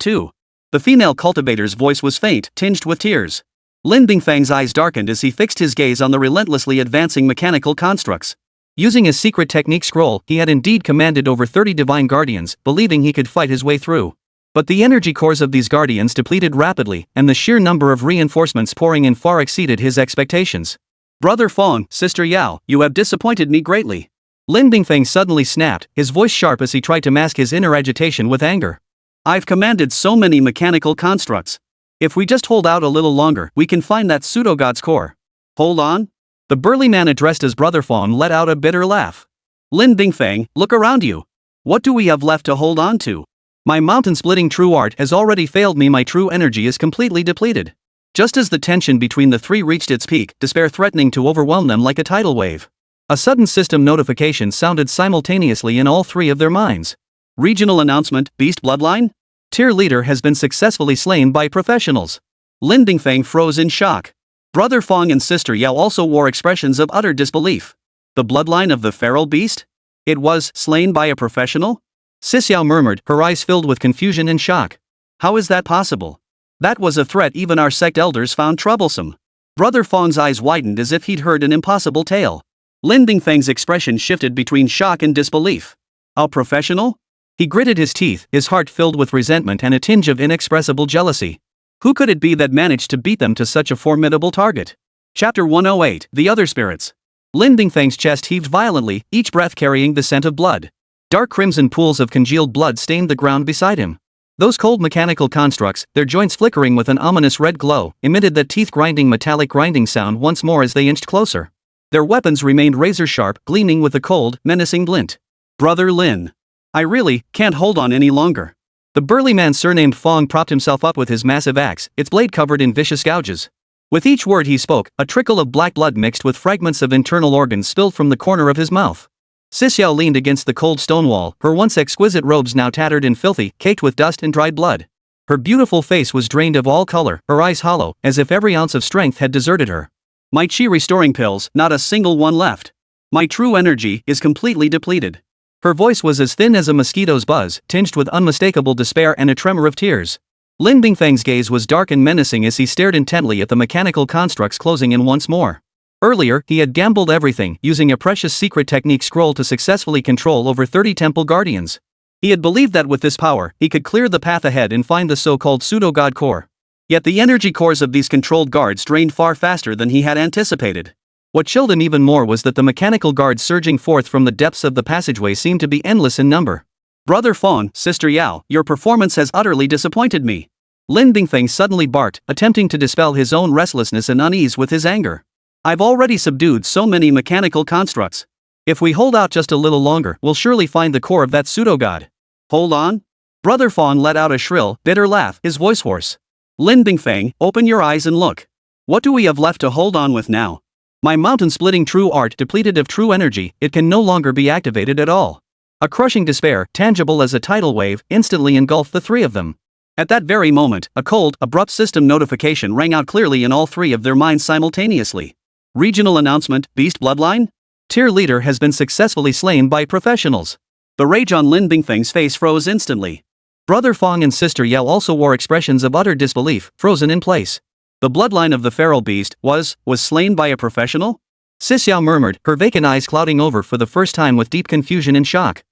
too. The female cultivator's voice was faint, tinged with tears. Lin Dingfeng's eyes darkened as he fixed his gaze on the relentlessly advancing mechanical constructs. Using his secret technique scroll, he had indeed commanded over 30 divine guardians, believing he could fight his way through. But the energy cores of these guardians depleted rapidly, and the sheer number of reinforcements pouring in far exceeded his expectations. Brother Fong, Sister Yao, you have disappointed me greatly. Lin Dingfeng suddenly snapped, his voice sharp as he tried to mask his inner agitation with anger. I've commanded so many mechanical constructs. If we just hold out a little longer, we can find that pseudo-god's core. Hold on? The burly man addressed as Brother Fong let out a bitter laugh. Lin Bingfang, look around you. What do we have left to hold on to? My mountain-splitting true art has already failed me. My true energy is completely depleted. Just as the tension between the three reached its peak, despair threatening to overwhelm them like a tidal wave. A sudden system notification sounded simultaneously in all three of their minds. Regional announcement, Beast Bloodline? Tier leader has been successfully slain by professionals. Lin Bingfang froze in shock. Brother Fong and Sister Yao also wore expressions of utter disbelief. The bloodline of the feral beast? It was slain by a professional? Sis Yao murmured, her eyes filled with confusion and shock. How is that possible? That was a threat even our sect elders found troublesome. Brother Fong's eyes widened as if he'd heard an impossible tale. Lin Bingfang's expression shifted between shock and disbelief. A professional? He gritted his teeth, his heart filled with resentment and a tinge of inexpressible jealousy. Who could it be that managed to beat them to such a formidable target? Chapter 108, The Other Spirits. Lin Bingfang's chest heaved violently, each breath carrying the scent of blood. Dark crimson pools of congealed blood stained the ground beside him. Those cold mechanical constructs, their joints flickering with an ominous red glow, emitted that teeth-grinding metallic grinding sound once more as they inched closer. Their weapons remained razor-sharp, gleaming with a cold, menacing glint. Brother Lin. I really can't hold on any longer. The burly man surnamed Fong propped himself up with his massive axe, its blade covered in vicious gouges. With each word he spoke, a trickle of black blood mixed with fragments of internal organs spilled from the corner of his mouth. Sis Yao leaned against the cold stone wall, her once exquisite robes now tattered and filthy, caked with dust and dried blood. Her beautiful face was drained of all color, her eyes hollow, as if every ounce of strength had deserted her. My chi restoring pills, not a single one left. My true energy is completely depleted. Her voice was as thin as a mosquito's buzz, tinged with unmistakable despair and a tremor of tears. Lin Bingfang's gaze was dark and menacing as he stared intently at the mechanical constructs closing in once more. Earlier, he had gambled everything, using a precious secret technique scroll to successfully control over 30 temple guardians. He had believed that with this power, he could clear the path ahead and find the so-called pseudo-god core. Yet the energy cores of these controlled guards drained far faster than he had anticipated. What chilled him even more was that the mechanical guards surging forth from the depths of the passageway seemed to be endless in number. Brother Fong, Sister Yao, your performance has utterly disappointed me. Lin Bingfang suddenly barked, attempting to dispel his own restlessness and unease with his anger. I've already subdued so many mechanical constructs. If we hold out just a little longer, we'll surely find the core of that pseudo-god. Hold on? Brother Fong let out a shrill, bitter laugh, his voice hoarse. Lin Bingfang, open your eyes and look. What do we have left to hold on with now? My mountain-splitting true art depleted of true energy, it can no longer be activated at all. A crushing despair, tangible as a tidal wave, instantly engulfed the three of them. At that very moment, a cold, abrupt system notification rang out clearly in all three of their minds simultaneously. Regional announcement, Beast Bloodline? Tier leader has been successfully slain by professionals. The rage on Lin Bingfang's face froze instantly. Brother Fong and Sister Yao also wore expressions of utter disbelief, frozen in place. The bloodline of the feral beast was slain by a professional? Sis Yao murmured, her vacant eyes clouding over for the first time with deep confusion and shock.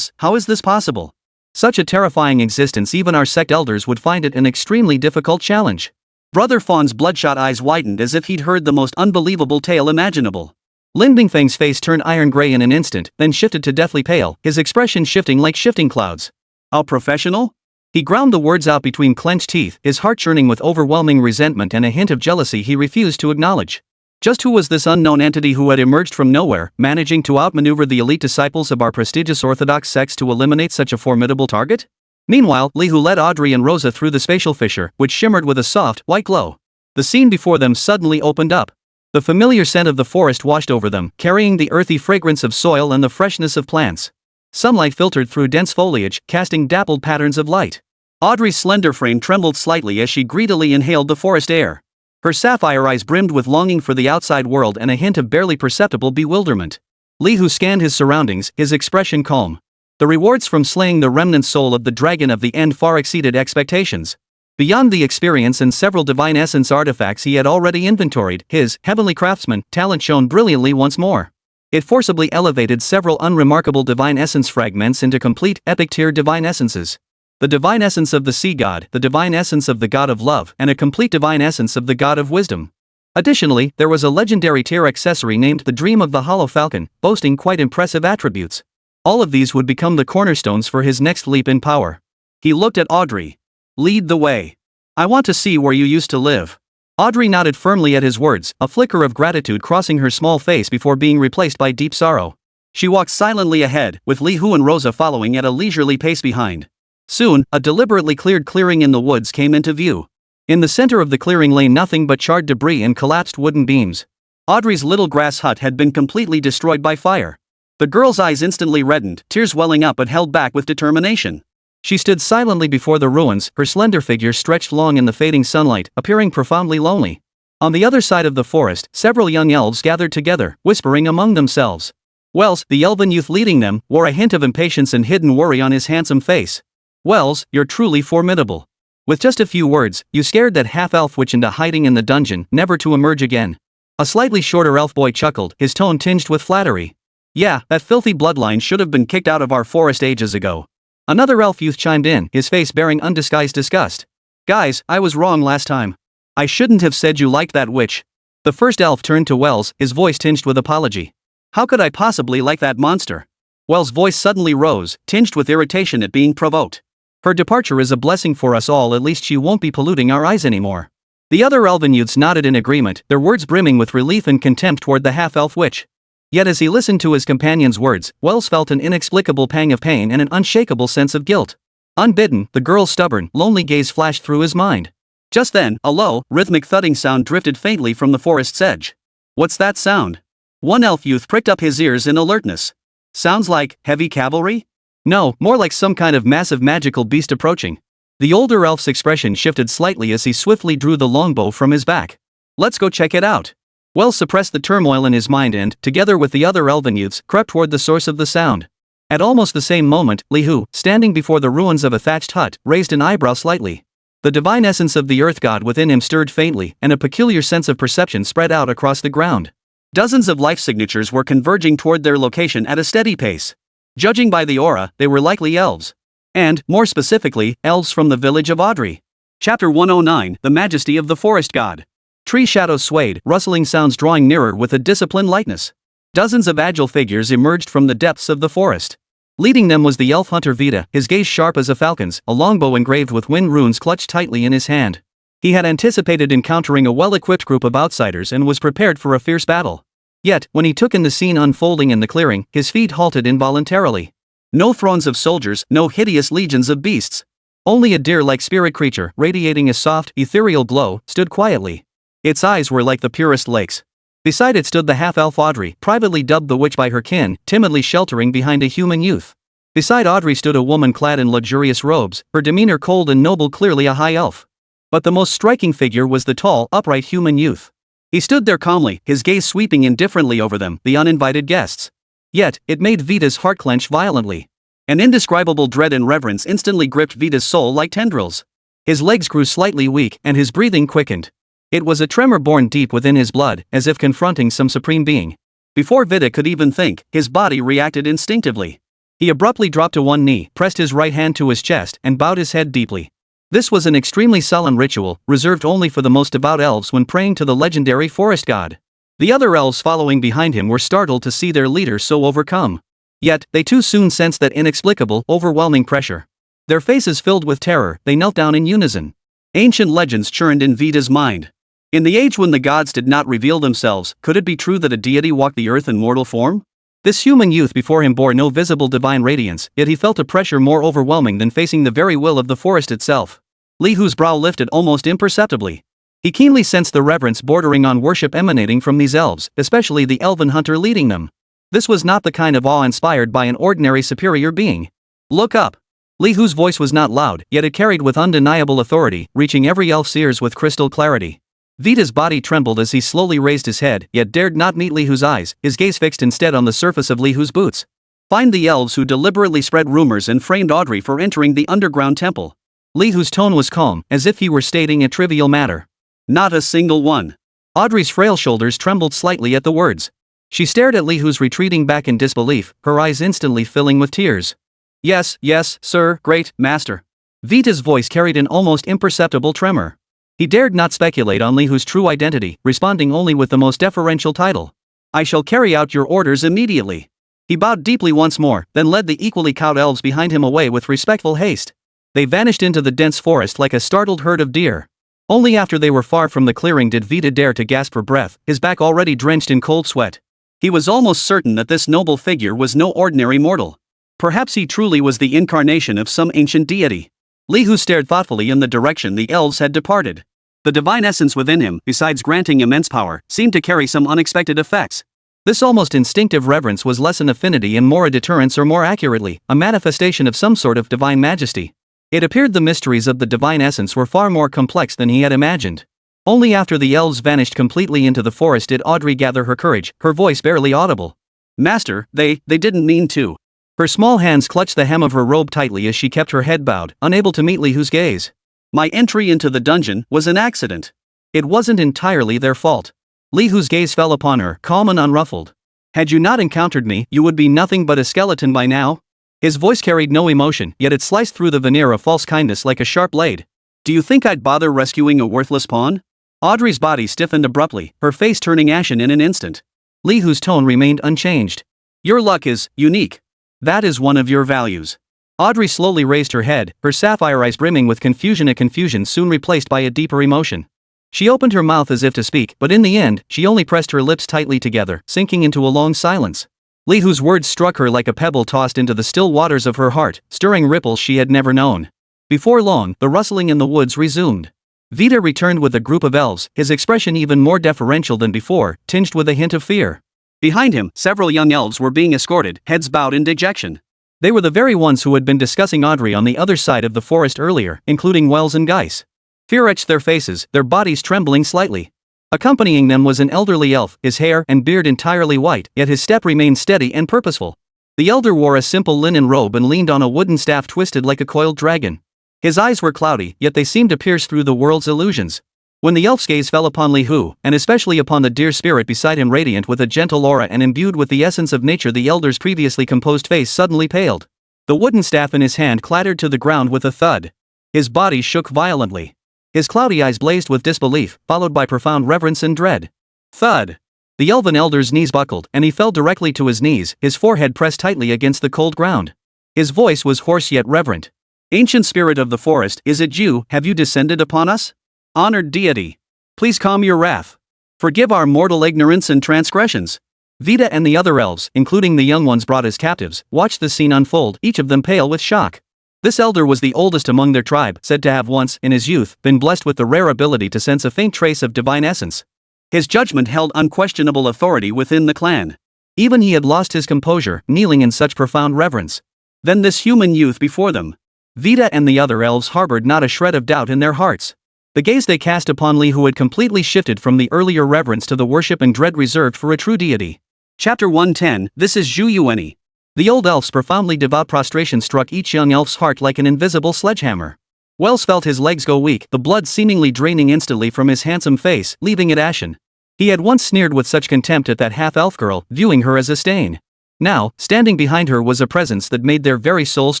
How is this possible? Such a terrifying existence, even our sect elders would find it an extremely difficult challenge. Brother Fong's bloodshot eyes widened as if he'd heard the most unbelievable tale imaginable. Lin Bingfang's face turned iron gray in an instant, then shifted to deathly pale, his expression shifting like shifting clouds. A professional? He ground the words out between clenched teeth, his heart churning with overwhelming resentment and a hint of jealousy he refused to acknowledge. Just who was this unknown entity who had emerged from nowhere, managing to outmaneuver the elite disciples of our prestigious orthodox sects to eliminate such a formidable target? Meanwhile, Li Hu led Audrey and Rosa through the spatial fissure, which shimmered with a soft, white glow. The scene before them suddenly opened up. The familiar scent of the forest washed over them, carrying the earthy fragrance of soil and the freshness of plants. Sunlight filtered through dense foliage, casting dappled patterns of light. Audrey's slender frame trembled slightly as she greedily inhaled the forest air. Her sapphire eyes brimmed with longing for the outside world and a hint of barely perceptible bewilderment. Li Hu scanned his surroundings, his expression calm. The rewards from slaying the remnant soul of the dragon of the end far exceeded expectations. Beyond the experience and several divine essence artifacts he had already inventoried, his heavenly craftsman talent shone brilliantly once more. It forcibly elevated several unremarkable divine essence fragments into complete, epic-tier divine essences. The divine essence of the sea god, the divine essence of the god of love, and a complete divine essence of the god of wisdom. Additionally, there was a legendary tier accessory named the Dream of the Hollow Falcon, boasting quite impressive attributes. All of these would become the cornerstones for his next leap in power. He looked at Audrey. Lead the way. I want to see where you used to live. Audrey nodded firmly at his words, a flicker of gratitude crossing her small face before being replaced by deep sorrow. She walked silently ahead, with Li Hu and Rosa following at a leisurely pace behind. Soon, a deliberately cleared clearing in the woods came into view. In the center of the clearing lay nothing but charred debris and collapsed wooden beams. Audrey's little grass hut had been completely destroyed by fire. The girl's eyes instantly reddened, tears welling up but held back with determination. She stood silently before the ruins, her slender figure stretched long in the fading sunlight, appearing profoundly lonely. On the other side of the forest, several young elves gathered together, whispering among themselves. Wells, the elven youth leading them, wore a hint of impatience and hidden worry on his handsome face. Wells, you're truly formidable. With just a few words, you scared that half-elf witch into hiding in the dungeon, never to emerge again. A slightly shorter elf boy chuckled, his tone tinged with flattery. Yeah, that filthy bloodline should have been kicked out of our forest ages ago. Another elf youth chimed in, his face bearing undisguised disgust. Guys, I was wrong last time. I shouldn't have said you liked that witch. The first elf turned to Wells, his voice tinged with apology. How could I possibly like that monster? Wells' voice suddenly rose, tinged with irritation at being provoked. Her departure is a blessing for us all, at least she won't be polluting our eyes anymore. The other elven youths nodded in agreement, their words brimming with relief and contempt toward the half-elf witch. Yet as he listened to his companion's words, Wells felt an inexplicable pang of pain and an unshakable sense of guilt. Unbidden, the girl's stubborn, lonely gaze flashed through his mind. Just then, a low, rhythmic thudding sound drifted faintly from the forest's edge. What's that sound? One elf youth pricked up his ears in alertness. Sounds like heavy cavalry? No, more like some kind of massive magical beast approaching. The older elf's expression shifted slightly as he swiftly drew the longbow from his back. Let's go check it out. Wells suppressed the turmoil in his mind and, together with the other elven youths, crept toward the source of the sound. At almost the same moment, Li Hu, standing before the ruins of a thatched hut, raised an eyebrow slightly. The divine essence of the earth god within him stirred faintly, and a peculiar sense of perception spread out across the ground. Dozens of life signatures were converging toward their location at a steady pace. Judging by the aura, they were likely elves. And, more specifically, elves from the village of Audrey. Chapter 109, The Majesty of the Forest God. Tree shadows swayed, rustling sounds drawing nearer with a disciplined lightness. Dozens of agile figures emerged from the depths of the forest. Leading them was the elf hunter Vita, his gaze sharp as a falcon's, a longbow engraved with wind runes clutched tightly in his hand. He had anticipated encountering a well-equipped group of outsiders and was prepared for a fierce battle. Yet, when he took in the scene unfolding in the clearing, his feet halted involuntarily. No thrones of soldiers, no hideous legions of beasts. Only a deer-like spirit creature, radiating a soft, ethereal glow, stood quietly. Its eyes were like the purest lakes. Beside it stood the half-elf Audrey, privately dubbed the witch by her kin, timidly sheltering behind a human youth. Beside Audrey stood a woman clad in luxurious robes, her demeanor cold and noble, clearly a high elf. But the most striking figure was the tall, upright human youth. He stood there calmly, his gaze sweeping indifferently over them, the uninvited guests. Yet, it made Vita's heart clench violently. An indescribable dread and reverence instantly gripped Vita's soul like tendrils. His legs grew slightly weak, and his breathing quickened. It was a tremor born deep within his blood, as if confronting some supreme being. Before Vita could even think, his body reacted instinctively. He abruptly dropped to one knee, pressed his right hand to his chest, and bowed his head deeply. This was an extremely solemn ritual, reserved only for the most devout elves when praying to the legendary forest god. The other elves following behind him were startled to see their leader so overcome. Yet, they too soon sensed that inexplicable, overwhelming pressure. Their faces filled with terror, they knelt down in unison. Ancient legends churned in Vita's mind. In the age when the gods did not reveal themselves, could it be true that a deity walked the earth in mortal form? This human youth before him bore no visible divine radiance, yet he felt a pressure more overwhelming than facing the very will of the forest itself. Li Hu's brow lifted almost imperceptibly. He keenly sensed the reverence bordering on worship emanating from these elves, especially the elven hunter leading them. This was not the kind of awe inspired by an ordinary superior being. Look up. Li Hu's voice was not loud, yet it carried with undeniable authority, reaching every elf's ears with crystal clarity. Vita's body trembled as he slowly raised his head, yet dared not meet Li Hu's eyes, his gaze fixed instead on the surface of Li Hu's boots. Find the elves who deliberately spread rumors and framed Audrey for entering the underground temple. Li Hu's tone was calm, as if he were stating a trivial matter. Not a single one. Audrey's frail shoulders trembled slightly at the words. She stared at Li Hu's retreating back in disbelief, her eyes instantly filling with tears. Yes, sir, great master. Vita's voice carried an almost imperceptible tremor. He dared not speculate on Li Hu's true identity, responding only with the most deferential title. I shall carry out your orders immediately. He bowed deeply once more, then led the equally cowed elves behind him away with respectful haste. They vanished into the dense forest like a startled herd of deer. Only after they were far from the clearing did Vita dare to gasp for breath, his back already drenched in cold sweat. He was almost certain that this noble figure was no ordinary mortal. Perhaps he truly was the incarnation of some ancient deity. Li Hu stared thoughtfully in the direction the elves had departed. The divine essence within him, besides granting immense power, seemed to carry some unexpected effects. This almost instinctive reverence was less an affinity and more a deterrence, or more accurately, a manifestation of some sort of divine majesty. It appeared the mysteries of the divine essence were far more complex than he had imagined. Only after the elves vanished completely into the forest did Audrey gather her courage, her voice barely audible. Master, they didn't mean to. Her small hands clutched the hem of her robe tightly as she kept her head bowed, unable to meet Li Hu's gaze. My entry into the dungeon was an accident. It wasn't entirely their fault. Li Hu's gaze fell upon her, calm and unruffled. Had you not encountered me, you would be nothing but a skeleton by now. His voice carried no emotion, yet it sliced through the veneer of false kindness like a sharp blade. Do you think I'd bother rescuing a worthless pawn? Audrey's body stiffened abruptly, her face turning ashen in an instant. Li Hu's tone remained unchanged. Your luck is unique. That is one of your values. Audrey slowly raised her head, her sapphire eyes brimming with confusion, a confusion soon replaced by a deeper emotion. She opened her mouth as if to speak, but in the end, she only pressed her lips tightly together, sinking into a long silence. Li Hu's words struck her like a pebble tossed into the still waters of her heart, stirring ripples she had never known. Before long, the rustling in the woods resumed. Vita returned with a group of elves, his expression even more deferential than before, tinged with a hint of fear. Behind him, several young elves were being escorted, heads bowed in dejection. They were the very ones who had been discussing Audrey on the other side of the forest earlier, including Wells and Geis. Fear etched their faces, their bodies trembling slightly. Accompanying them was an elderly elf, his hair and beard entirely white, yet his step remained steady and purposeful. The elder wore a simple linen robe and leaned on a wooden staff twisted like a coiled dragon. His eyes were cloudy, yet they seemed to pierce through the world's illusions. When the elf's gaze fell upon Li Hu, and especially upon the dear spirit beside him radiant with a gentle aura and imbued with the essence of nature, the elder's previously composed face suddenly paled. The wooden staff in his hand clattered to the ground with a thud. His body shook violently. His cloudy eyes blazed with disbelief, followed by profound reverence and dread. Thud! The elven elder's knees buckled, and he fell directly to his knees, his forehead pressed tightly against the cold ground. His voice was hoarse yet reverent. Ancient spirit of the forest, is it you? Have you descended upon us? Honored deity, please calm your wrath. Forgive our mortal ignorance and transgressions. Vita and the other elves, including the young ones brought as captives, watched the scene unfold, each of them pale with shock. This elder was the oldest among their tribe, said to have once, in his youth, been blessed with the rare ability to sense a faint trace of divine essence. His judgment held unquestionable authority within the clan. Even he had lost his composure, kneeling in such profound reverence. Then this human youth before them. Vita and the other elves harbored not a shred of doubt in their hearts. The gaze they cast upon Li Hu had completely shifted from the earlier reverence to the worship and dread reserved for a true deity. Chapter 110, This is Zhu Yuanyi. The old elf's profoundly devout prostration struck each young elf's heart like an invisible sledgehammer. Wells felt his legs go weak, the blood seemingly draining instantly from his handsome face, leaving it ashen. He had once sneered with such contempt at that half-elf girl, viewing her as a stain. Now, standing behind her was a presence that made their very souls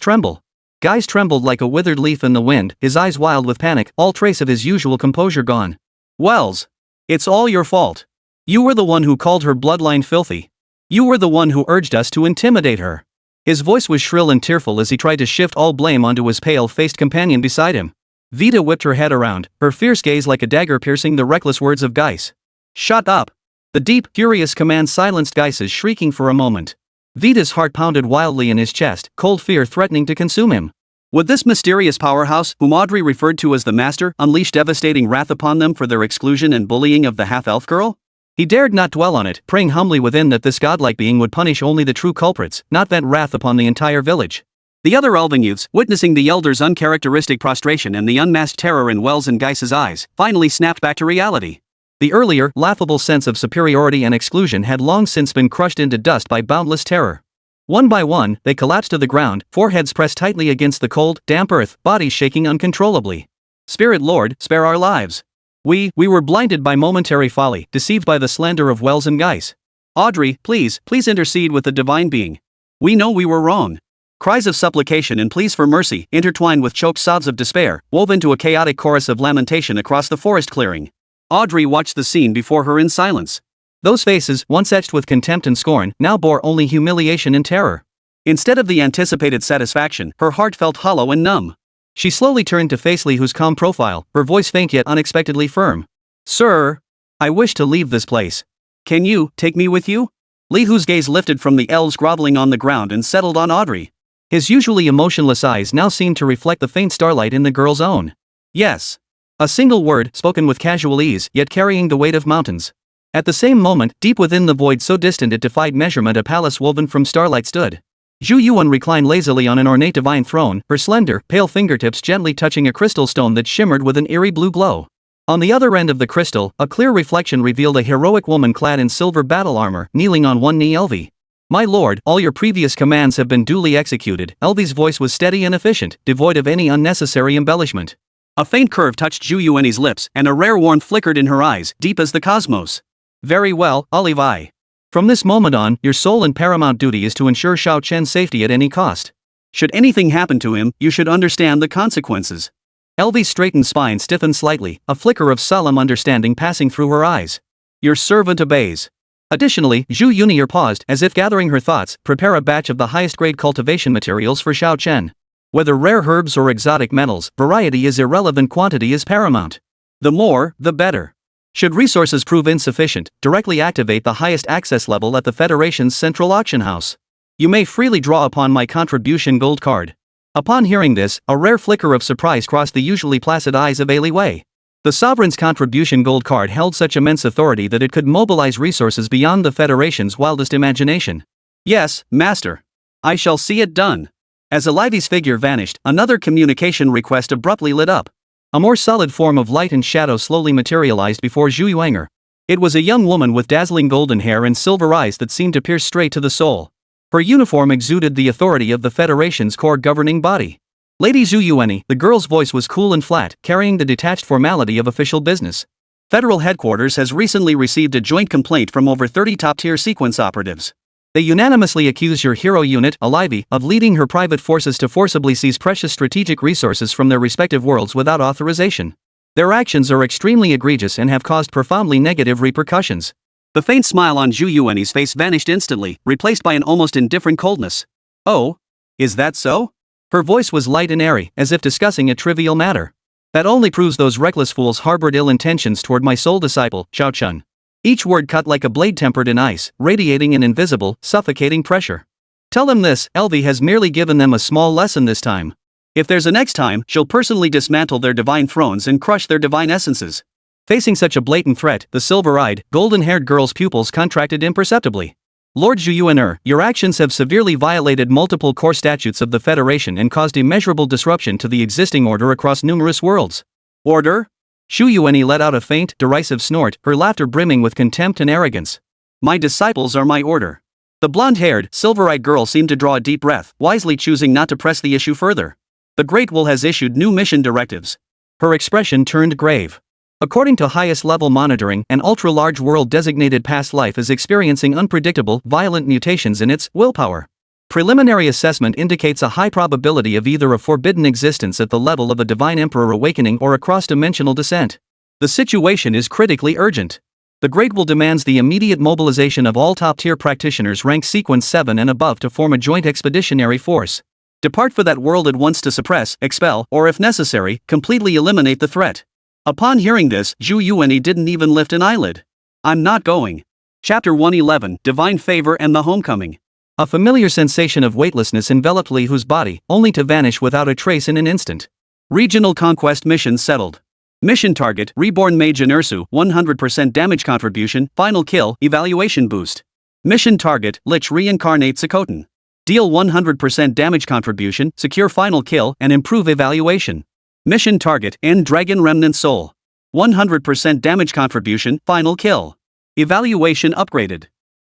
tremble. Geis trembled like a withered leaf in the wind, his eyes wild with panic, all trace of his usual composure gone. Wells! It's all your fault. You were the one who called her bloodline filthy. You were the one who urged us to intimidate her. His voice was shrill and tearful as he tried to shift all blame onto his pale-faced companion beside him. Vita whipped her head around, her fierce gaze like a dagger piercing the reckless words of Geis. Shut up! The deep, furious command silenced Geis's shrieking for a moment. Vita's heart pounded wildly in his chest, cold fear threatening to consume him. Would this mysterious powerhouse, whom Audrey referred to as the Master, unleash devastating wrath upon them for their exclusion and bullying of the half-elf girl? He dared not dwell on it, praying humbly within that this godlike being would punish only the true culprits, not vent wrath upon the entire village. The other elven youths, witnessing the elder's uncharacteristic prostration and the unmasked terror in Wells and Geis's eyes, finally snapped back to reality. The earlier, laughable sense of superiority and exclusion had long since been crushed into dust by boundless terror. One by one, they collapsed to the ground, foreheads pressed tightly against the cold, damp earth, bodies shaking uncontrollably. Spirit Lord, spare our lives. We were blinded by momentary folly, deceived by the slander of Wells and Geis. Audrey, please intercede with the divine being. We know we were wrong. Cries of supplication and pleas for mercy, intertwined with choked sobs of despair, wove into a chaotic chorus of lamentation across the forest clearing. Audrey watched the scene before her in silence. Those faces, once etched with contempt and scorn, now bore only humiliation and terror. Instead of the anticipated satisfaction, her heart felt hollow and numb. She slowly turned to face Li Hu's calm profile, her voice faint yet unexpectedly firm. Sir, I wish to leave this place. Can you take me with you? Li Hu's gaze lifted from the elves groveling on the ground and settled on Audrey. His usually emotionless eyes now seemed to reflect the faint starlight in the girl's own. Yes. A single word, spoken with casual ease, yet carrying the weight of mountains. At the same moment, deep within the void so distant it defied measurement, a palace woven from starlight stood. Zhu Yuan reclined lazily on an ornate divine throne, her slender, pale fingertips gently touching a crystal stone that shimmered with an eerie blue glow. On the other end of the crystal, a clear reflection revealed a heroic woman clad in silver battle armor, kneeling on one knee. Elvi. My lord, all your previous commands have been duly executed. Elvi's voice was steady and efficient, devoid of any unnecessary embellishment. A faint curve touched Zhu Yuan's lips, and a rare warmth flickered in her eyes, deep as the cosmos. Very well, Levi. From this moment on, your sole and paramount duty is to ensure Xiao Chen's safety at any cost. Should anything happen to him, you should understand the consequences. Elvi's straightened spine stiffened slightly, a flicker of solemn understanding passing through her eyes. Your servant obeys. Additionally, Zhu Yunier paused, as if gathering her thoughts. Prepare a batch of the highest grade cultivation materials for Xiao Chen. Whether rare herbs or exotic metals, variety is irrelevant, quantity is paramount. The more, the better. Should resources prove insufficient, directly activate the highest access level at the Federation's central auction house. You may freely draw upon my contribution gold card. Upon hearing this, a rare flicker of surprise crossed the usually placid eyes of Li Wei. The sovereign's contribution gold card held such immense authority that it could mobilize resources beyond the Federation's wildest imagination. Yes, master. I shall see it done. As Alivi's figure vanished, another communication request abruptly lit up. A more solid form of light and shadow slowly materialized before Zhu Yuanger. It was a young woman with dazzling golden hair and silver eyes that seemed to pierce straight to the soul. Her uniform exuded the authority of the Federation's core governing body. Lady Zhu Yuani, the girl's voice was cool and flat, carrying the detached formality of official business. Federal Headquarters has recently received a joint complaint from over 30 top-tier sequence operatives. They unanimously accuse your hero unit, Alivi, of leading her private forces to forcibly seize precious strategic resources from their respective worlds without authorization. Their actions are extremely egregious and have caused profoundly negative repercussions. The faint smile on Zhu Yuani's face vanished instantly, replaced by an almost indifferent coldness. Oh? Is that so? Her voice was light and airy, as if discussing a trivial matter. That only proves those reckless fools harbored ill intentions toward my sole disciple, Xiao Chun. Each word cut like a blade tempered in ice, radiating an invisible, suffocating pressure. Tell them this, Elvi has merely given them a small lesson this time. If there's a next time, she'll personally dismantle their divine thrones and crush their divine essences. Facing such a blatant threat, the silver-eyed, golden-haired girl's pupils contracted imperceptibly. Lord Zhu Yuaner, your actions have severely violated multiple core statutes of the Federation and caused immeasurable disruption to the existing order across numerous worlds. Order? Zhu Yuani let out a faint, derisive snort, her laughter brimming with contempt and arrogance. My disciples are my order. The blonde-haired, silver-eyed girl seemed to draw a deep breath, wisely choosing not to press the issue further. The Great Will has issued new mission directives. Her expression turned grave. According to highest-level monitoring, an ultra-large world designated past life is experiencing unpredictable, violent mutations in its willpower. Preliminary assessment indicates a high probability of either a forbidden existence at the level of a divine emperor awakening or a cross-dimensional descent. The situation is critically urgent. The Great Will demands the immediate mobilization of all top-tier practitioners ranked sequence 7 and above to form a joint expeditionary force. Depart for that world at once to suppress, expel, or if necessary, completely eliminate the threat. Upon hearing this, Zhu Yuani didn't even lift an eyelid. I'm not going. Chapter 111, Divine Favor and the Homecoming. A familiar sensation of weightlessness enveloped Li Hu's body, only to vanish without a trace in an instant. Regional Conquest Mission settled. Mission target, Reborn Mage Inersu, 100% damage contribution, final kill, evaluation boost. Mission target, Lich Reincarnate Sakotan. Deal 100% damage contribution, secure final kill, and improve evaluation. Mission target, End Dragon Remnant Soul. 100% damage contribution, final kill. Evaluation upgraded.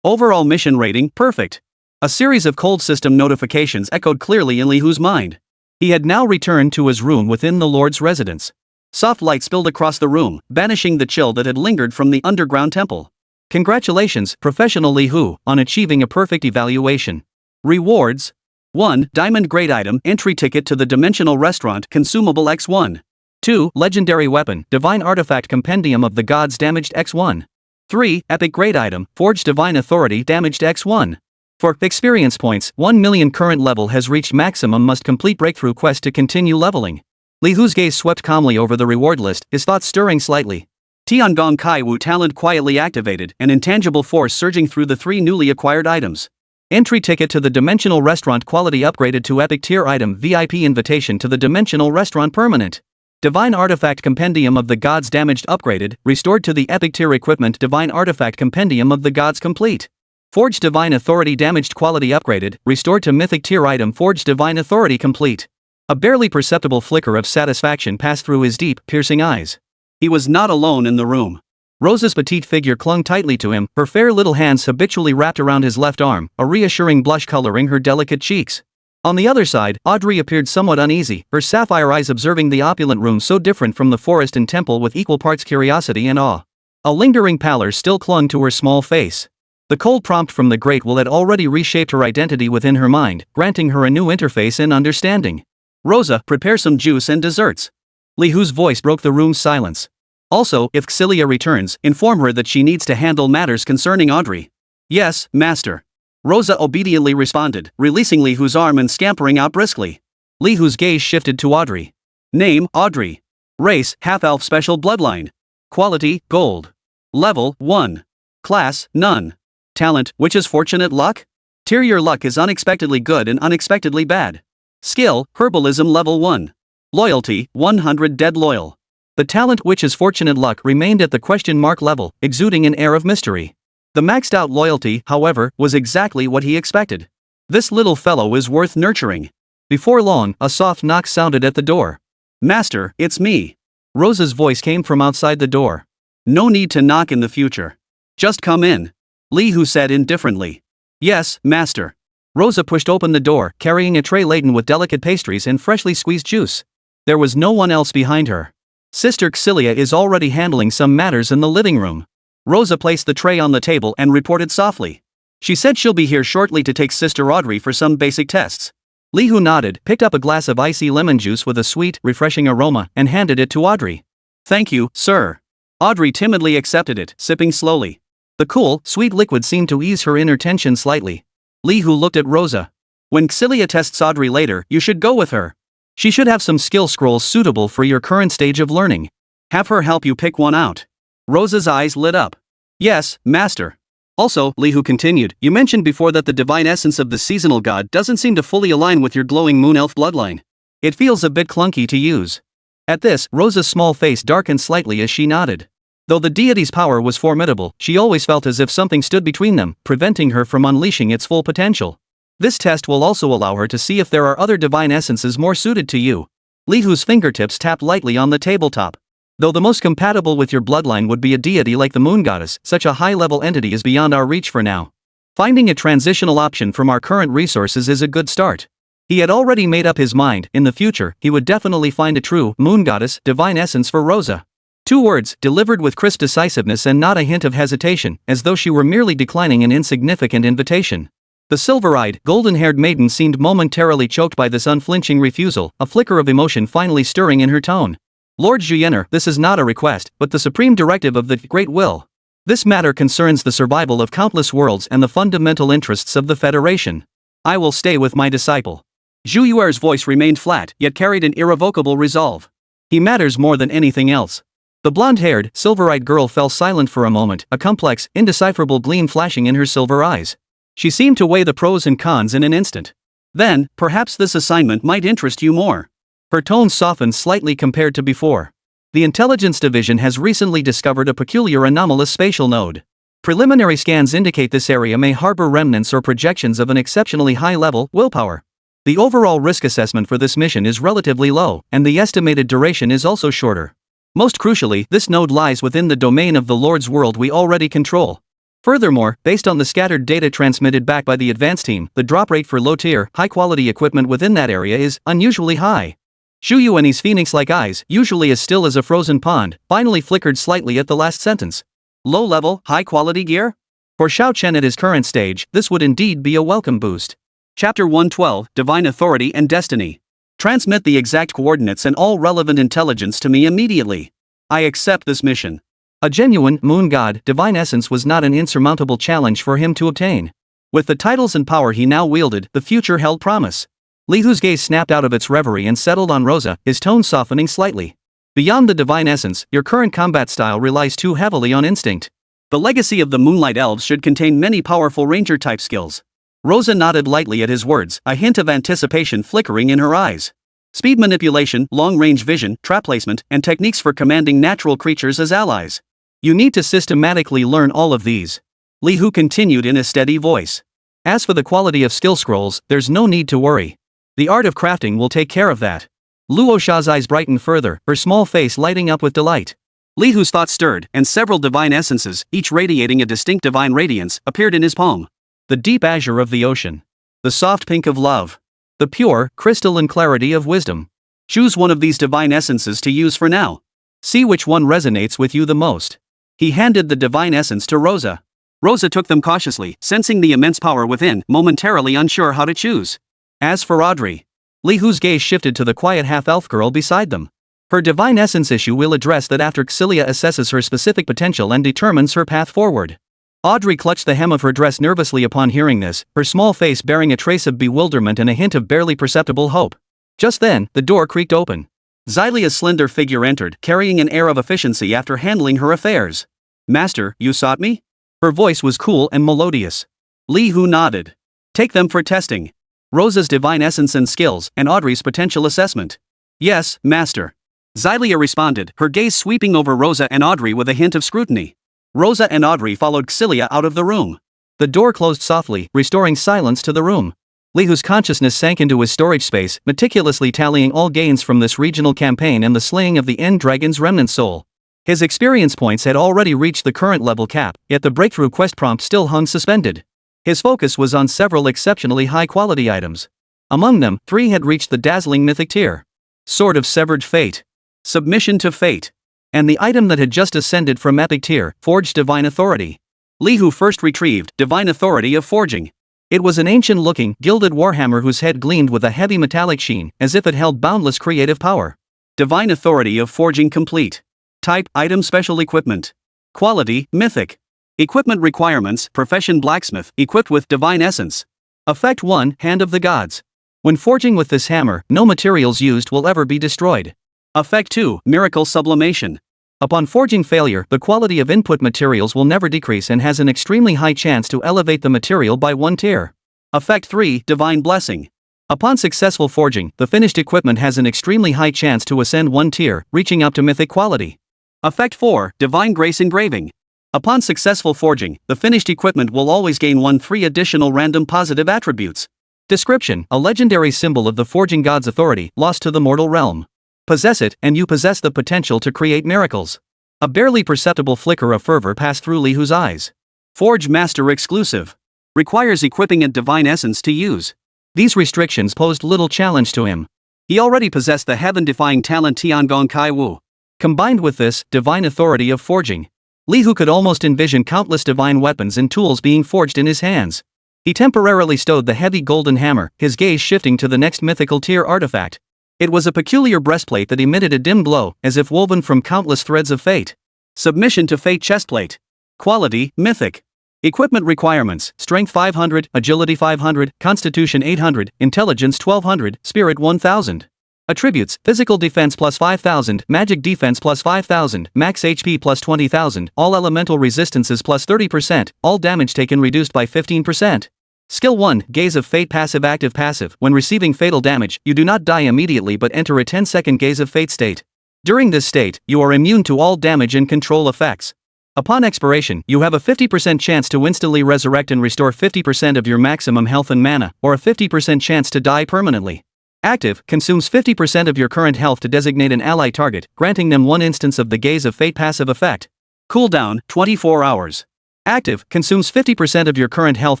Overall mission rating, perfect. A series of cold system notifications echoed clearly in Li Hu's mind. He had now returned to his room within the Lord's residence. Soft light spilled across the room, banishing the chill that had lingered from the underground temple. Congratulations, Professional Li Hu, on achieving a perfect evaluation. Rewards. 1. Diamond Grade Item, Entry Ticket to the Dimensional Restaurant, Consumable X1. 2. Legendary Weapon, Divine Artifact Compendium of the Gods Damaged X1. 3. Epic Grade Item, Forged Divine Authority Damaged X1. For experience points, 1 million current level has reached maximum, must complete breakthrough quest to continue leveling. Li Hu's gaze swept calmly over the reward list, his thoughts stirring slightly. Tiangong Kai Wu talent quietly activated, an intangible force surging through the 3 newly acquired items. Entry ticket to the Dimensional Restaurant quality upgraded to Epic Tier item VIP invitation to the Dimensional Restaurant permanent. Divine Artifact Compendium of the Gods damaged upgraded, restored to the Epic Tier equipment Divine Artifact Compendium of the Gods complete. Forged Divine Authority damaged quality upgraded, restored to Mythic Tier item Forged Divine Authority complete. A barely perceptible flicker of satisfaction passed through his deep, piercing eyes. He was not alone in the room. Rosa's petite figure clung tightly to him, her fair little hands habitually wrapped around his left arm, a reassuring blush coloring her delicate cheeks. On the other side, Audrey appeared somewhat uneasy, her sapphire eyes observing the opulent room so different from the forest and temple with equal parts curiosity and awe. A lingering pallor still clung to her small face. The cold prompt from the Great Will had already reshaped her identity within her mind, granting her a new interface and understanding. Rosa, prepare some juice and desserts. Li Hu's voice broke the room's silence. Also, if Xilia returns, inform her that she needs to handle matters concerning Audrey. Yes, master. Rosa obediently responded, releasing Li Hu's arm and scampering out briskly. Li Hu's gaze shifted to Audrey. Name, Audrey. Race, half-elf special bloodline. Quality, gold. Level, 1. Class, none. Talent, witch's fortunate luck? Tier your luck is unexpectedly good and unexpectedly bad. Skill, herbalism level 1. Loyalty, 100 dead loyal. The talent witch's fortunate luck remained at the question mark level, exuding an air of mystery. The maxed out loyalty, however, was exactly what he expected. This little fellow is worth nurturing. Before long, a soft knock sounded at the door. Master, it's me. Rosa's voice came from outside the door. No need to knock in the future. Just come in. Li Hu said indifferently. Yes, master. Rosa pushed open the door, carrying a tray laden with delicate pastries and freshly squeezed juice. There was no one else behind her. Sister Xilia is already handling some matters in the living room. Rosa placed the tray on the table and reported softly. She said she'll be here shortly to take Sister Audrey for some basic tests. Li Hu nodded, picked up a glass of icy lemon juice with a sweet, refreshing aroma, and handed it to Audrey. Thank you, sir. Audrey timidly accepted it, sipping slowly. The cool, sweet liquid seemed to ease her inner tension slightly. Li Hu looked at Rosa. When Xilia tests Audrey later, you should go with her. She should have some skill scrolls suitable for your current stage of learning. Have her help you pick one out. Rosa's eyes lit up. Yes, master. Also, Li Hu continued, you mentioned before that the divine essence of the seasonal god doesn't seem to fully align with your glowing moon elf bloodline. It feels a bit clunky to use. At this, Rosa's small face darkened slightly as she nodded. Though the deity's power was formidable, she always felt as if something stood between them, preventing her from unleashing its full potential. This test will also allow her to see if there are other divine essences more suited to you. Li Hu's fingertips tapped lightly on the tabletop. Though the most compatible with your bloodline would be a deity like the moon goddess, such a high-level entity is beyond our reach for now. Finding a transitional option from our current resources is a good start. He had already made up his mind, in the future, he would definitely find a true moon goddess divine essence for Rosa. 2 words, delivered with crisp decisiveness and not a hint of hesitation, as though she were merely declining an insignificant invitation. The silver-eyed, golden-haired maiden seemed momentarily choked by this unflinching refusal, a flicker of emotion finally stirring in her tone. Lord Juyener, this is not a request, but the supreme directive of the Great Will. This matter concerns the survival of countless worlds and the fundamental interests of the Federation. I will stay with my disciple. Zhu Yuer's voice remained flat, yet carried an irrevocable resolve. He matters more than anything else. The blonde-haired, silver-eyed girl fell silent for a moment, a complex, indecipherable gleam flashing in her silver eyes. She seemed to weigh the pros and cons in an instant. Then, perhaps this assignment might interest you more. Her tone softened slightly compared to before. The Intelligence Division has recently discovered a peculiar anomalous spatial node. Preliminary scans indicate this area may harbor remnants or projections of an exceptionally high-level willpower. The overall risk assessment for this mission is relatively low, and the estimated duration is also shorter. Most crucially, this node lies within the domain of the Lord's world we already control. Furthermore, based on the scattered data transmitted back by the advance team, the drop rate for low-tier, high-quality equipment within that area is unusually high. Zhu Yuan's phoenix-like eyes, usually as still as a frozen pond, finally flickered slightly at the last sentence. Low-level, high-quality gear? For Xiao Chen at his current stage, this would indeed be a welcome boost. Chapter 112, Divine Authority and Destiny. Transmit the exact coordinates and all relevant intelligence to me immediately. I accept this mission. A genuine moon god divine essence was not an insurmountable challenge for him to obtain. With the titles and power he now wielded, the future held promise. Li Hu's gaze snapped out of its reverie and settled on Rosa, his tone softening slightly. Beyond the divine essence, your current combat style relies too heavily on instinct. The legacy of the Moonlight Elves should contain many powerful ranger-type skills. Rosa nodded lightly at his words, a hint of anticipation flickering in her eyes. Speed manipulation, long-range vision, trap placement, and techniques for commanding natural creatures as allies. You need to systematically learn all of these. Li Hu continued in a steady voice. As for the quality of skill scrolls, there's no need to worry. The art of crafting will take care of that. Luo Sha's eyes brightened further, her small face lighting up with delight. Li Hu's thoughts stirred, and several divine essences, each radiating a distinct divine radiance, appeared in his palm. The deep azure of the ocean. The soft pink of love. The pure, crystalline clarity of wisdom. Choose one of these divine essences to use for now. See which one resonates with you the most. He handed the divine essence to Rosa. Rosa took them cautiously, sensing the immense power within, momentarily unsure how to choose. As for Audrey, Li Hu's gaze shifted to the quiet half-elf girl beside them. Her divine essence issue will address that after Xylia assesses her specific potential and determines her path forward. Audrey clutched the hem of her dress nervously upon hearing this, her small face bearing a trace of bewilderment and a hint of barely perceptible hope. Just then, the door creaked open. Xylia's slender figure entered, carrying an air of efficiency after handling her affairs. "Master, you sought me?" Her voice was cool and melodious. Li Hu nodded. "Take them for testing. Rosa's divine essence and skills, and Audrey's potential assessment." "Yes, master." Xylia responded, her gaze sweeping over Rosa and Audrey with a hint of scrutiny. Rosa and Audrey followed Xylia out of the room. The door closed softly, restoring silence to the room. Li Hu's consciousness sank into his storage space, meticulously tallying all gains from this regional campaign and the slaying of the End Dragon's remnant soul. His experience points had already reached the current level cap, yet the breakthrough quest prompt still hung suspended. His focus was on several exceptionally high-quality items. Among them, 3 had reached the dazzling mythic tier. Sword of Severed Fate. Submission to Fate. And the item that had just ascended from epic tier, Forged Divine Authority. Li Hu first retrieved Divine Authority of Forging. It was an ancient-looking, gilded warhammer whose head gleamed with a heavy metallic sheen, as if it held boundless creative power. Divine Authority of Forging complete. Type, item special equipment. Quality, mythic. Equipment requirements, profession blacksmith, equipped with divine essence. Effect 1, Hand of the Gods. When forging with this hammer, no materials used will ever be destroyed. Effect 2, Miracle sublimation. Upon forging failure, the quality of input materials will never decrease and has an extremely high chance to elevate the material by 1 tier. Effect 3, Divine blessing. Upon successful forging, the finished equipment has an extremely high chance to ascend 1 tier, reaching up to mythic quality. Effect 4, Divine Grace engraving. Upon successful forging, the finished equipment will always gain 3 additional random positive attributes. Description: a legendary symbol of the forging god's authority, lost to the mortal realm. Possess it, and you possess the potential to create miracles. A barely perceptible flicker of fervor passed through Li Hu's eyes. Forge Master exclusive. Requires equipping a divine essence to use. These restrictions posed little challenge to him. He already possessed the heaven-defying talent Tiangong Kai Wu. Combined with this, divine authority of forging, Li Hu could almost envision countless divine weapons and tools being forged in his hands. He temporarily stowed the heavy golden hammer, his gaze shifting to the next mythical tier artifact. It was a peculiar breastplate that emitted a dim glow, as if woven from countless threads of fate. Submission to Fate chestplate. Quality, mythic. Equipment requirements, Strength 500, Agility 500, Constitution 800, Intelligence 1200, Spirit 1000. Attributes: Physical Defense plus 5000, Magic Defense plus 5000, Max HP plus 20,000, All Elemental Resistances plus 30%, All Damage Taken reduced by 15%. Skill 1, Gaze of Fate passive. Active passive: when receiving fatal damage, you do not die immediately but enter a 10-second Gaze of Fate state. During this state, you are immune to all damage and control effects. Upon expiration, you have a 50% chance to instantly resurrect and restore 50% of your maximum health and mana, or a 50% chance to die permanently. Active, consumes 50% of your current health to designate an ally target, granting them 1 instance of the Gaze of Fate passive effect. Cooldown, 24 hours. Active, consumes 50% of your current health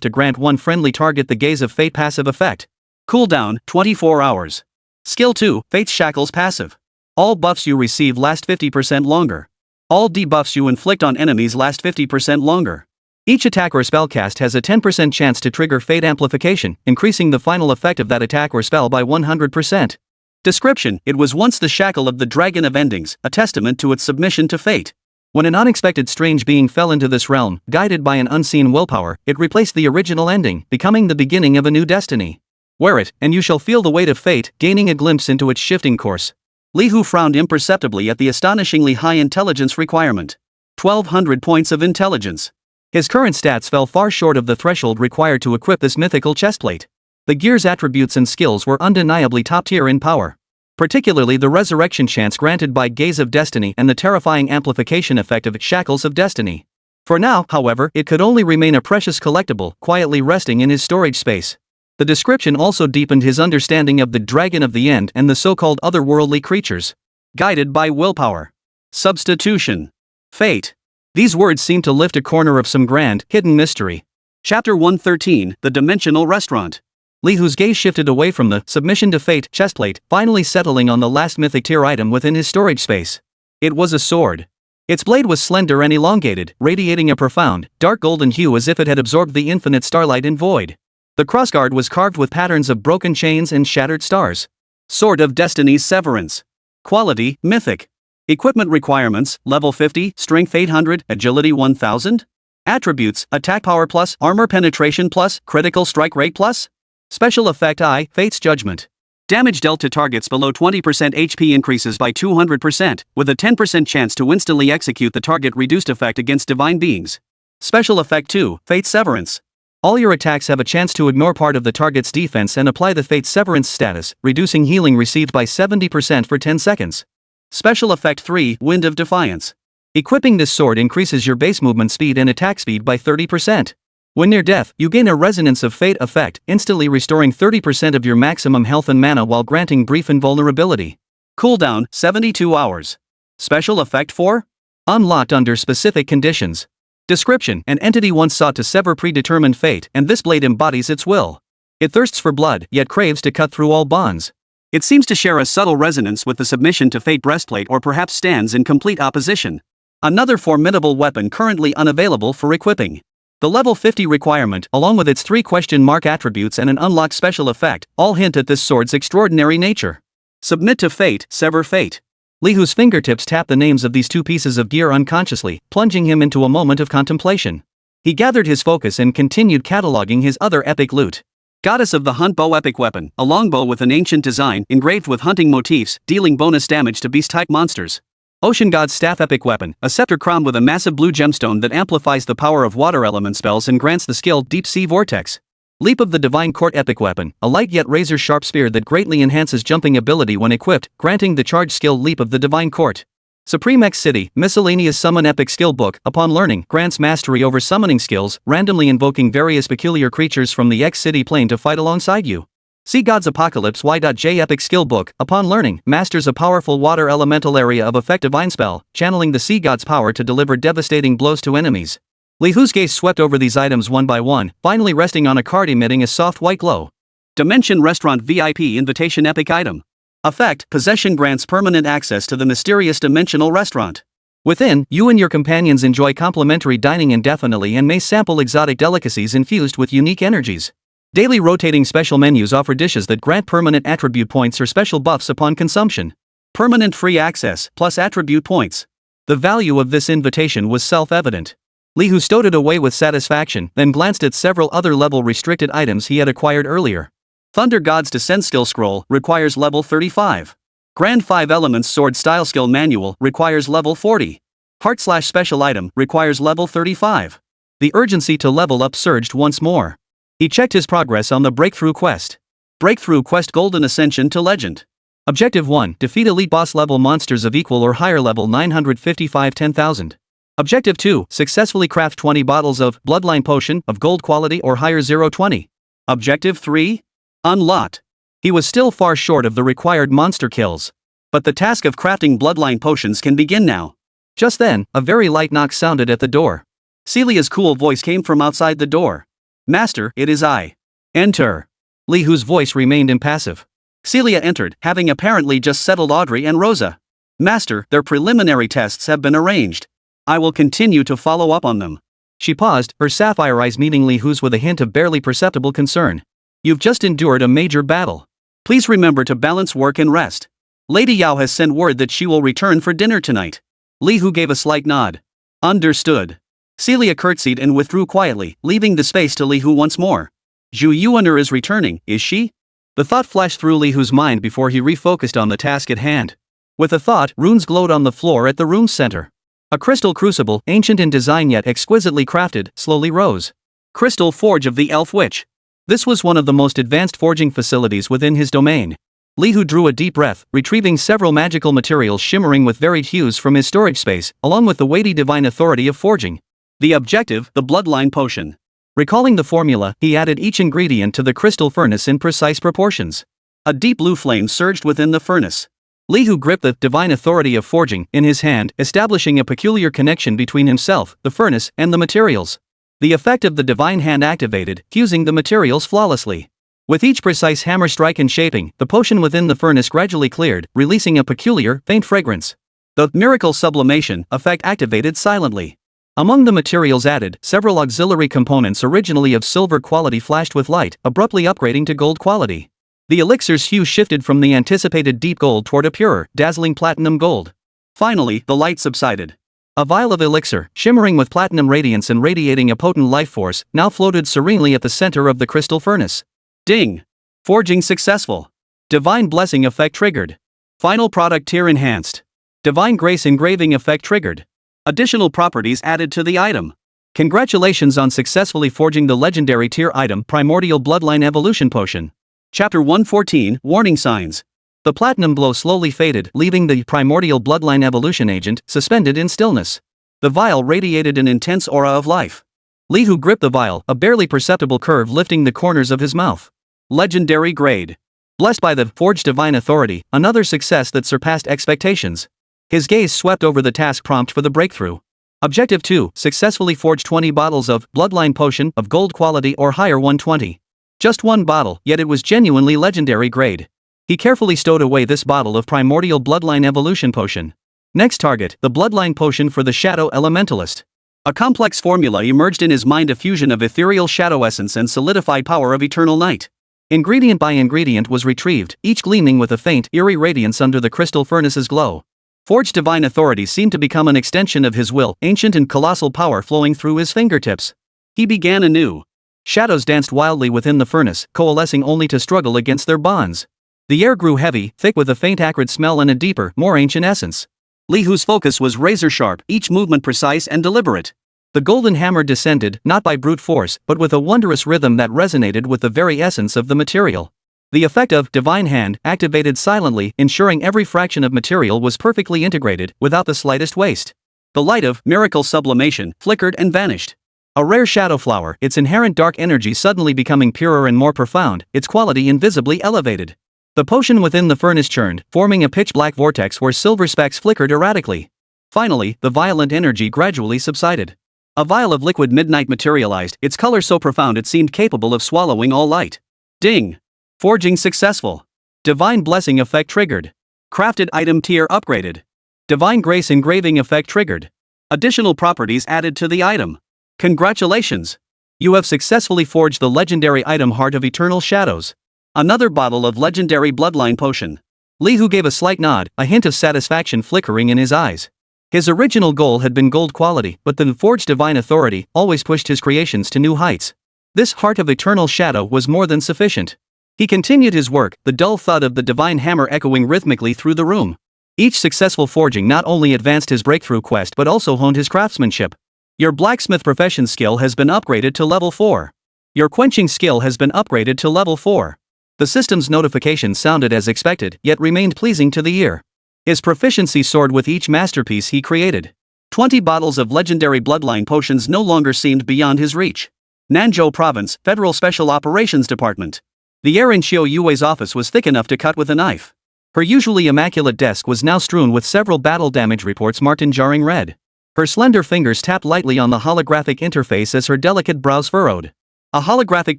to grant 1 friendly target the Gaze of Fate passive effect. Cooldown, 24 hours. Skill 2, Fate's Shackles passive. All buffs you receive last 50% longer. All debuffs you inflict on enemies last 50% longer. Each attack or spell cast has a 10% chance to trigger Fate Amplification, increasing the final effect of that attack or spell by 100%. Description: it was once the shackle of the Dragon of Endings, a testament to its submission to fate. When an unexpected strange being fell into this realm, guided by an unseen willpower, it replaced the original ending, becoming the beginning of a new destiny. Wear it, and you shall feel the weight of fate, gaining a glimpse into its shifting course. Li Hu frowned imperceptibly at the astonishingly high intelligence requirement. 1,200 points of intelligence. His current stats fell far short of the threshold required to equip this mythical chestplate. The gear's attributes and skills were undeniably top tier in power. Particularly the resurrection chance granted by Gaze of Destiny and the terrifying amplification effect of Shackles of Destiny. For now, however, it could only remain a precious collectible, quietly resting in his storage space. The description also deepened his understanding of the Dragon of the End and the so-called otherworldly creatures. Guided by willpower. Substitution. Fate. These words seemed to lift a corner of some grand, hidden mystery. Chapter 113, The Dimensional Restaurant. Li Hu's gaze shifted away from the submission to fate chestplate, finally settling on the last mythic tier item within his storage space. It was a sword. Its blade was slender and elongated, radiating a profound, dark golden hue as if it had absorbed the infinite starlight and void. The crossguard was carved with patterns of broken chains and shattered stars. Sword of Destiny's Severance. Quality, mythic. Equipment requirements, level 50, strength 800, agility 1000. Attributes, attack power plus, armor penetration plus, critical strike rate plus. Special effect I, Fate's Judgment. Damage dealt to targets below 20% HP increases by 200%, with a 10% chance to instantly execute the target reduced effect against divine beings. Special effect 2, Fate's Severance. All your attacks have a chance to ignore part of the target's defense and apply the Fate's Severance status, reducing healing received by 70% for 10 seconds. Special effect 3, Wind of Defiance. Equipping this sword increases your base movement speed and attack speed by 30%. When near death, you gain a Resonance of Fate effect, instantly restoring 30% of your maximum health and mana while granting brief invulnerability. Cooldown, 72 hours. Special effect 4? Unlocked under specific conditions. Description: an entity once sought to sever predetermined fate, and this blade embodies its will. It thirsts for blood, yet craves to cut through all bonds. It seems to share a subtle resonance with the submission to fate breastplate, or perhaps stands in complete opposition. Another formidable weapon currently unavailable for equipping. The level 50 requirement, along with its 3 question mark attributes and an unlocked special effect, all hint at this sword's extraordinary nature. Submit to fate, sever fate. Li Hu's fingertips tapped the names of these 2 pieces of gear unconsciously, plunging him into a moment of contemplation. He gathered his focus and continued cataloging his other epic loot. Goddess of the Hunt Bow epic weapon, a longbow with an ancient design, engraved with hunting motifs, dealing bonus damage to beast-type monsters. Ocean God's Staff epic weapon, a scepter crowned with a massive blue gemstone that amplifies the power of water element spells and grants the skill Deep Sea Vortex. Leap of the Divine Court epic weapon, a light yet razor-sharp spear that greatly enhances jumping ability when equipped, granting the charge skill Leap of the Divine Court. Supreme X City, miscellaneous summon epic skill book, upon learning, grants mastery over summoning skills, randomly invoking various peculiar creatures from the X City plane to fight alongside you. Sea God's Apocalypse Y.J epic skill book, upon learning, masters a powerful water elemental area of effect divine spell, channeling the Sea God's power to deliver devastating blows to enemies. Li Hu's gaze swept over these items one by one, finally resting on a card emitting a soft white glow. Dimension Restaurant VIP Invitation epic item. Effect: possession grants permanent access to the mysterious dimensional restaurant. Within, you and your companions enjoy complimentary dining indefinitely and may sample exotic delicacies infused with unique energies. Daily rotating special menus offer dishes that grant permanent attribute points or special buffs upon consumption. Permanent free access, plus attribute points. The value of this invitation was self-evident. Li Hu stowed it away with satisfaction, then glanced at several other level-restricted items he had acquired earlier. Thunder God's Descent Skill Scroll requires level 35. Grand 5 Elements Sword Style Skill Manual requires level 40. Heart/Special Item requires level 35. The urgency to level up surged once more. He checked his progress on the Breakthrough Quest. Breakthrough Quest Golden Ascension to Legend. Objective 1. Defeat elite boss level monsters of equal or higher level 955 10,000. Objective 2. Successfully craft 20 bottles of Bloodline Potion of gold quality or higher 020. Objective 3. Unlocked. He was still far short of the required monster kills. But the task of crafting Bloodline Potions can begin now. Just then, a very light knock sounded at the door. Celia's cool voice came from outside the door. Master, it is I. Enter. Li Hu's voice remained impassive. Celia entered, having apparently just settled Audrey and Rosa. Master, their preliminary tests have been arranged. I will continue to follow up on them. She paused, her sapphire eyes meeting Li Hu's with a hint of barely perceptible concern. You've just endured a major battle. Please remember to balance work and rest. Lady Yao has sent word that she will return for dinner tonight. Li Hu gave a slight nod. Understood. Celia curtsied and withdrew quietly, leaving the space to Li Hu once more. Zhu Yuaner is returning, is she? The thought flashed through Li Hu's mind before he refocused on the task at hand. With a thought, runes glowed on the floor at the room's center. A crystal crucible, ancient in design yet exquisitely crafted, slowly rose. Crystal Forge of the Elf Witch. This was one of the most advanced forging facilities within his domain. Lihu drew a deep breath, retrieving several magical materials shimmering with varied hues from his storage space, along with the weighty divine authority of forging. The objective, the bloodline potion. Recalling the formula, he added each ingredient to the crystal furnace in precise proportions. A deep blue flame surged within the furnace. Lihu gripped the divine authority of forging in his hand, establishing a peculiar connection between himself, the furnace, and the materials. The effect of the divine hand activated, fusing the materials flawlessly. With each precise hammer strike and shaping, the potion within the furnace gradually cleared, releasing a peculiar, faint fragrance. The miracle sublimation effect activated silently. Among the materials added, several auxiliary components originally of silver quality flashed with light, abruptly upgrading to gold quality. The elixir's hue shifted from the anticipated deep gold toward a purer, dazzling platinum gold. Finally, the light subsided. A vial of elixir, shimmering with platinum radiance and radiating a potent life force, now floated serenely at the center of the crystal furnace. Ding! Forging successful. Divine Blessing effect triggered. Final product tier enhanced. Divine Grace engraving effect triggered. Additional properties added to the item. Congratulations on successfully forging the legendary tier item Primordial Bloodline Evolution Potion. Chapter 114, Warning Signs. The platinum glow slowly faded, leaving the primordial bloodline evolution agent suspended in stillness. The vial radiated an intense aura of life. Lihu gripped the vial, a barely perceptible curve lifting the corners of his mouth. Legendary grade. Blessed by the forged divine authority, another success that surpassed expectations. His gaze swept over the task prompt for the breakthrough. Objective 2, successfully forge 20 bottles of bloodline potion of gold quality or higher 120. Just one bottle, yet it was genuinely legendary grade. He carefully stowed away this bottle of primordial bloodline evolution potion. Next target, the bloodline potion for the shadow elementalist. A complex formula emerged in his mind, a fusion of ethereal shadow essence and solidified power of eternal night. Ingredient by ingredient was retrieved, each gleaming with a faint, eerie radiance under the crystal furnace's glow. Forged divine authority seemed to become an extension of his will, ancient and colossal power flowing through his fingertips. He began anew. Shadows danced wildly within the furnace, coalescing only to struggle against their bonds. The air grew heavy, thick with a faint acrid smell and a deeper, more ancient essence. Lihu's focus was razor-sharp, each movement precise and deliberate. The golden hammer descended, not by brute force, but with a wondrous rhythm that resonated with the very essence of the material. The effect of divine hand activated silently, ensuring every fraction of material was perfectly integrated, without the slightest waste. The light of miracle sublimation flickered and vanished. A rare shadow flower, its inherent dark energy suddenly becoming purer and more profound, its quality invisibly elevated. The potion within the furnace churned, forming a pitch-black vortex where silver specks flickered erratically. Finally, the violent energy gradually subsided. A vial of liquid midnight materialized, its color so profound it seemed capable of swallowing all light. Ding! Forging successful. Divine Blessing effect triggered. Crafted item tier upgraded. Divine Grace engraving effect triggered. Additional properties added to the item. Congratulations! You have successfully forged the legendary item Heart of Eternal Shadows. Another bottle of legendary bloodline potion. Lihu gave a slight nod, a hint of satisfaction flickering in his eyes. His original goal had been gold quality, but the forged divine authority always pushed his creations to new heights. This Heart of Eternal Shadow was more than sufficient. He continued his work, the dull thud of the divine hammer echoing rhythmically through the room. Each successful forging not only advanced his breakthrough quest but also honed his craftsmanship. Your blacksmith profession skill has been upgraded to level 4. Your quenching skill has been upgraded to level 4. The system's notification sounded as expected, yet remained pleasing to the ear. His proficiency soared with each masterpiece he created. 20 bottles of legendary bloodline potions no longer seemed beyond his reach. Nanzhou Province, Federal Special Operations Department. The air in Xiao Yue's office was thick enough to cut with a knife. Her usually immaculate desk was now strewn with several battle damage reports marked in jarring red. Her slender fingers tapped lightly on the holographic interface as her delicate brows furrowed. A holographic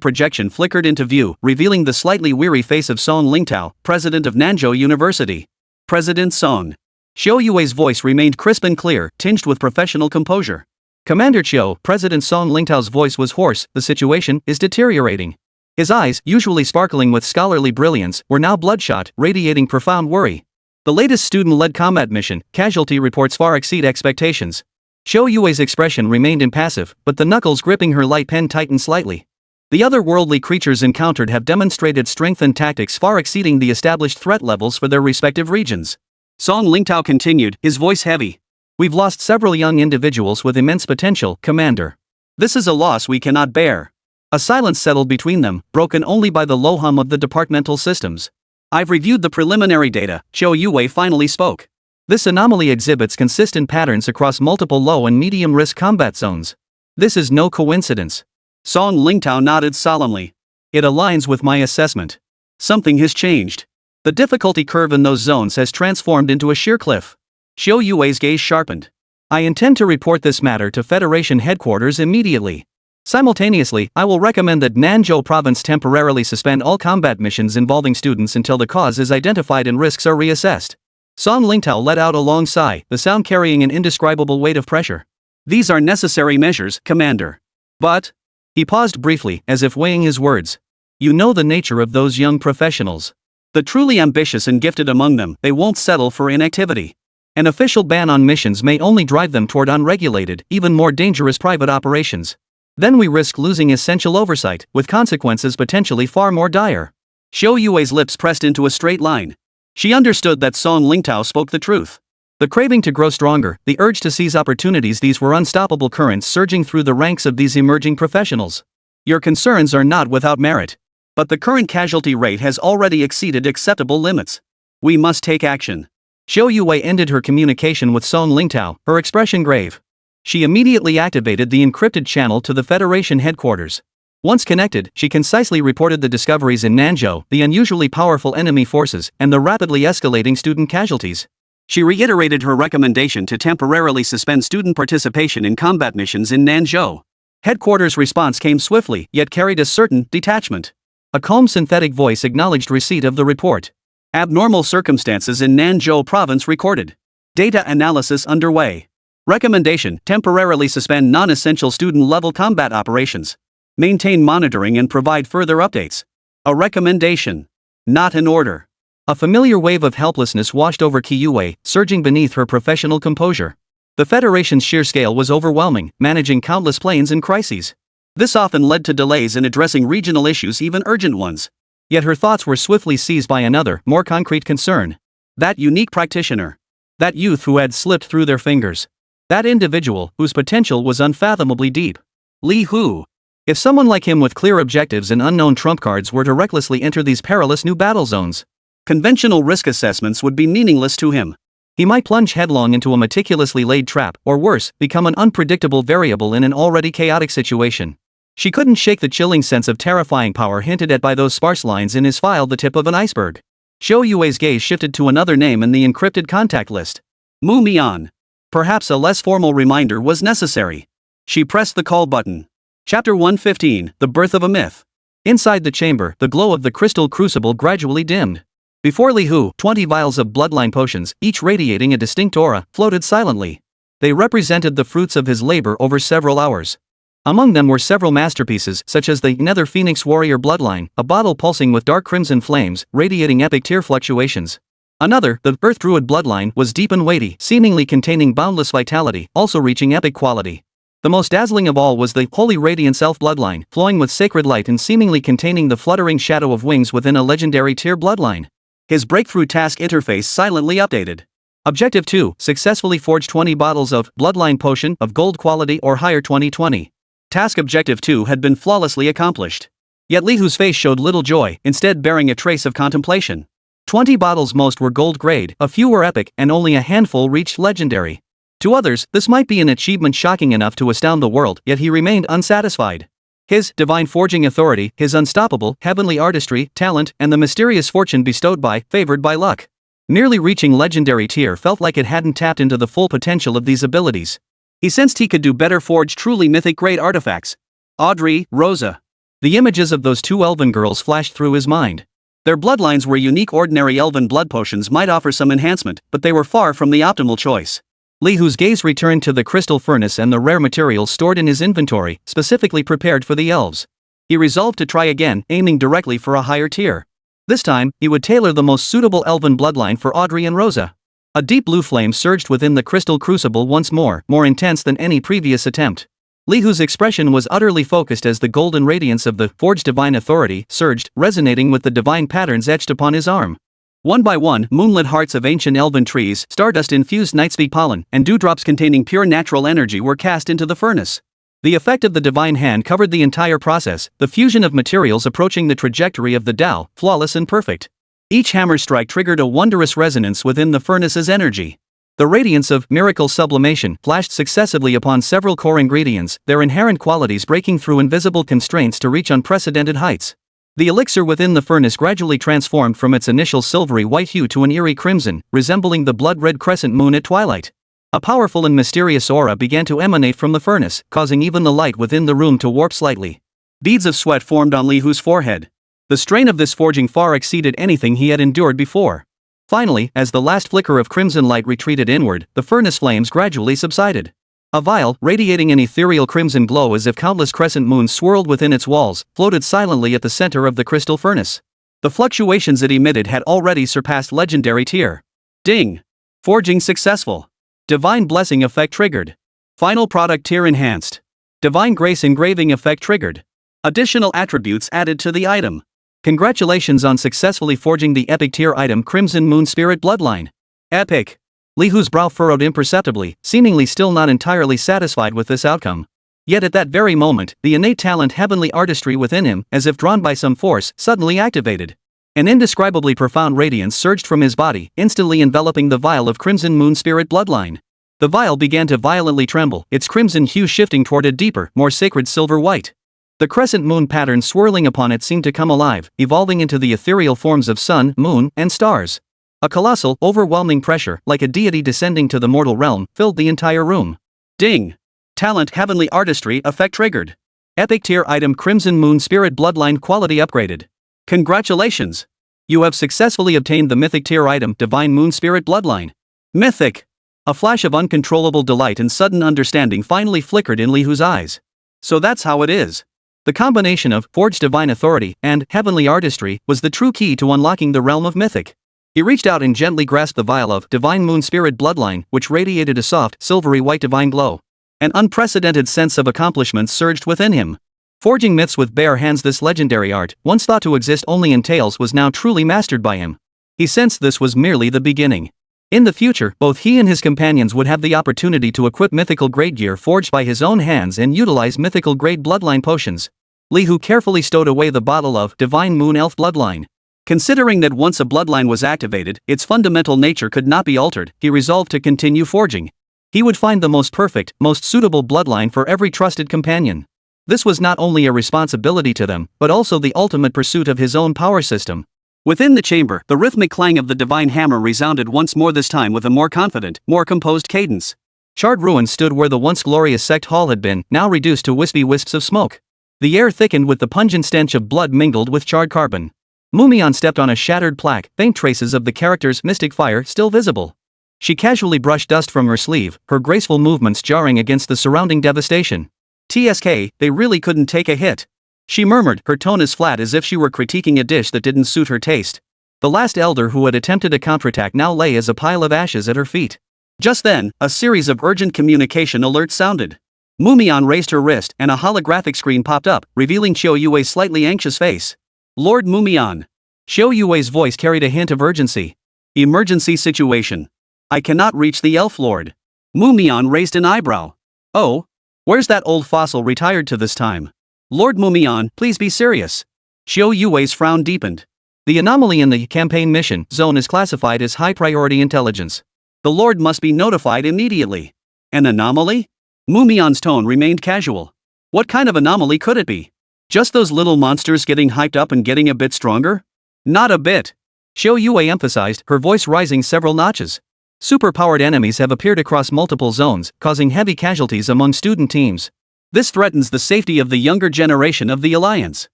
projection flickered into view, revealing the slightly weary face of Song Lingtao, president of Nanzhou University. President Song. Xiao Yue's voice remained crisp and clear, tinged with professional composure. Commander Qiu, President Song Lingtao's voice was hoarse, the situation is deteriorating. His eyes, usually sparkling with scholarly brilliance, were now bloodshot, radiating profound worry. The latest student-led combat mission, casualty reports far exceed expectations. Xiao Yue's expression remained impassive, but the knuckles gripping her light pen tightened slightly. The otherworldly creatures encountered have demonstrated strength and tactics far exceeding the established threat levels for their respective regions. Song Lingtao continued, his voice heavy. We've lost several young individuals with immense potential, Commander. This is a loss we cannot bear. A silence settled between them, broken only by the low hum of the departmental systems. I've reviewed the preliminary data, Zhou Yue finally spoke. This anomaly exhibits consistent patterns across multiple low and medium risk combat zones. This is no coincidence. Song Lingtao nodded solemnly. It aligns with my assessment. Something has changed. The difficulty curve in those zones has transformed into a sheer cliff. Zhou Yue's gaze sharpened. I intend to report this matter to Federation headquarters immediately. Simultaneously, I will recommend that Nanzhou province temporarily suspend all combat missions involving students until the cause is identified and risks are reassessed. Song Lingtao let out a long sigh, the sound carrying an indescribable weight of pressure. These are necessary measures, Commander. But... He paused briefly, as if weighing his words. You know the nature of those young professionals. The truly ambitious and gifted among them, they won't settle for inactivity. An official ban on missions may only drive them toward unregulated, even more dangerous private operations. Then we risk losing essential oversight, with consequences potentially far more dire. Zhou Yue's lips pressed into a straight line. She understood that Song Lingtao spoke the truth. The craving to grow stronger, the urge to seize opportunities, these were unstoppable currents surging through the ranks of these emerging professionals. Your concerns are not without merit. But the current casualty rate has already exceeded acceptable limits. We must take action. Zhou Yue ended her communication with Song Lingtao, her expression grave. She immediately activated the encrypted channel to the Federation headquarters. Once connected, she concisely reported the discoveries in Nanzhou, the unusually powerful enemy forces, and the rapidly escalating student casualties. She reiterated her recommendation to temporarily suspend student participation in combat missions in Nanzhou. Headquarters' response came swiftly, yet carried a certain detachment. A calm synthetic voice acknowledged receipt of the report. Abnormal circumstances in Nanzhou province recorded. Data analysis underway. Recommendation: temporarily suspend non-essential student-level combat operations. Maintain monitoring and provide further updates. A recommendation. Not an order. A familiar wave of helplessness washed over Yue, surging beneath her professional composure. The Federation's sheer scale was overwhelming, managing countless planes and crises. This often led to delays in addressing regional issues, even urgent ones. Yet her thoughts were swiftly seized by another, more concrete concern. That unique practitioner. That youth who had slipped through their fingers. That individual, whose potential was unfathomably deep. Li Hu. If someone like him with clear objectives and unknown trump cards were to recklessly enter these perilous new battle zones, conventional risk assessments would be meaningless to him. He might plunge headlong into a meticulously laid trap, or worse, become an unpredictable variable in an already chaotic situation. She couldn't shake the chilling sense of terrifying power hinted at by those sparse lines in his file, the tip of an iceberg. Zhou Yue's gaze shifted to another name in the encrypted contact list. Mu Mian. Perhaps a less formal reminder was necessary. She pressed the call button. Chapter 115, The Birth of a Myth. Inside the chamber, the glow of the crystal crucible gradually dimmed. Before Li Hu, 20 vials of bloodline potions, each radiating a distinct aura, floated silently. They represented the fruits of his labor over several hours. Among them were several masterpieces, such as the Nether Phoenix Warrior Bloodline, a bottle pulsing with dark crimson flames, radiating epic tear fluctuations. Another, the Earth Druid Bloodline, was deep and weighty, seemingly containing boundless vitality, also reaching epic quality. The most dazzling of all was the Holy Radiance Elf Bloodline, flowing with sacred light and seemingly containing the fluttering shadow of wings within a legendary tier bloodline. His breakthrough task interface silently updated. Objective 2, successfully forge 20 bottles of Bloodline Potion of gold quality or higher 2020. Task Objective 2 had been flawlessly accomplished. Yet Li Hu's face showed little joy, instead bearing a trace of contemplation. 20 bottles, most were gold grade, a few were epic, and only a handful reached legendary. To others, this might be an achievement shocking enough to astound the world, yet he remained unsatisfied. His divine forging authority, his unstoppable, heavenly artistry, talent, and the mysterious fortune bestowed by, favored by luck. Merely reaching legendary tier felt like it hadn't tapped into the full potential of these abilities. He sensed he could do better, forge truly mythic-grade artifacts. Audrey, Rosa. The images of those two elven girls flashed through his mind. Their bloodlines were unique. Ordinary elven blood potions might offer some enhancement, but they were far from the optimal choice. Li Hu's gaze returned to the crystal furnace and the rare materials stored in his inventory, specifically prepared for the elves. He resolved to try again, aiming directly for a higher tier. This time, he would tailor the most suitable elven bloodline for Audrey and Rosa. A deep blue flame surged within the crystal crucible once more intense than any previous attempt. Li Hu's expression was utterly focused as the golden radiance of the forged divine authority surged, resonating with the divine patterns etched upon his arm. One by one, moonlit hearts of ancient elven trees, stardust-infused nightspeak pollen, and dewdrops containing pure natural energy were cast into the furnace. The effect of the divine hand covered the entire process, the fusion of materials approaching the trajectory of the Tao, flawless and perfect. Each hammer strike triggered a wondrous resonance within the furnace's energy. The radiance of miracle sublimation flashed successively upon several core ingredients, their inherent qualities breaking through invisible constraints to reach unprecedented heights. The elixir within the furnace gradually transformed from its initial silvery white hue to an eerie crimson, resembling the blood-red crescent moon at twilight. A powerful and mysterious aura began to emanate from the furnace, causing even the light within the room to warp slightly. Beads of sweat formed on Li Hu's forehead. The strain of this forging far exceeded anything he had endured before. Finally, as the last flicker of crimson light retreated inward, the furnace flames gradually subsided. A vial, radiating an ethereal crimson glow as if countless crescent moons swirled within its walls, floated silently at the center of the crystal furnace. The fluctuations it emitted had already surpassed legendary tier. Ding! Forging successful. Divine blessing effect triggered. Final product tier enhanced. Divine grace engraving effect triggered. Additional attributes added to the item. Congratulations on successfully forging the epic tier item Crimson Moon Spirit Bloodline. Epic! Li Hu's brow furrowed imperceptibly, seemingly still not entirely satisfied with this outcome. Yet at that very moment, the innate talent heavenly artistry within him, as if drawn by some force, suddenly activated. An indescribably profound radiance surged from his body, instantly enveloping the vial of Crimson Moon Spirit Bloodline. The vial began to violently tremble, its crimson hue shifting toward a deeper, more sacred silver white. The crescent moon pattern swirling upon it seemed to come alive, evolving into the ethereal forms of sun, moon, and stars. A colossal, overwhelming pressure, like a deity descending to the mortal realm, filled the entire room. Ding! Talent heavenly artistry effect triggered. Epic tier item Crimson Moon Spirit Bloodline quality upgraded. Congratulations! You have successfully obtained the mythic tier item Divine Moon Spirit Bloodline. Mythic! A flash of uncontrollable delight and sudden understanding finally flickered in Li Hu's eyes. So that's how it is. The combination of forged divine authority and heavenly artistry was the true key to unlocking the realm of mythic. He reached out and gently grasped the vial of Divine Moon Spirit Bloodline, which radiated a soft, silvery white divine glow. An unprecedented sense of accomplishment surged within him. Forging myths with bare hands, this legendary art, once thought to exist only in tales, was now truly mastered by him. He sensed this was merely the beginning. In the future, both he and his companions would have the opportunity to equip mythical grade gear forged by his own hands and utilize mythical grade bloodline potions. Li Hu carefully stowed away the bottle of Divine Moon Elf Bloodline. Considering that once a bloodline was activated, its fundamental nature could not be altered, he resolved to continue forging. He would find the most perfect, most suitable bloodline for every trusted companion. This was not only a responsibility to them, but also the ultimate pursuit of his own power system. Within the chamber, the rhythmic clang of the divine hammer resounded once more, this time with a more confident, more composed cadence. Charred ruins stood where the once glorious sect hall had been, now reduced to wispy wisps of smoke. The air thickened with the pungent stench of blood mingled with charred carbon. Mumion stepped on a shattered plaque, faint traces of the character's mystic fire still visible. She casually brushed dust from her sleeve, her graceful movements jarring against the surrounding devastation. TSK, they really couldn't take a hit. She murmured, her tone as flat as if she were critiquing a dish that didn't suit her taste. The last elder who had attempted a counterattack now lay as a pile of ashes at her feet. Just then, a series of urgent communication alerts sounded. Mumion raised her wrist, and a holographic screen popped up, revealing Xiao Yue's slightly anxious face. Lord Mumion. Xiao Yue's voice carried a hint of urgency. Emergency situation. I cannot reach the Elf Lord. Mumion raised an eyebrow. Oh? Where's that old fossil retired to this time? Lord Mumion, please be serious. Xiao Yue's frown deepened. The anomaly in the campaign mission zone is classified as high priority intelligence. The Lord must be notified immediately. An anomaly? Mumion's tone remained casual. What kind of anomaly could it be? Just those little monsters getting hyped up and getting a bit stronger? Not a bit. Xiao Yue emphasized, her voice rising several notches. Superpowered enemies have appeared across multiple zones, causing heavy casualties among student teams. This threatens the safety of the younger generation of the Alliance.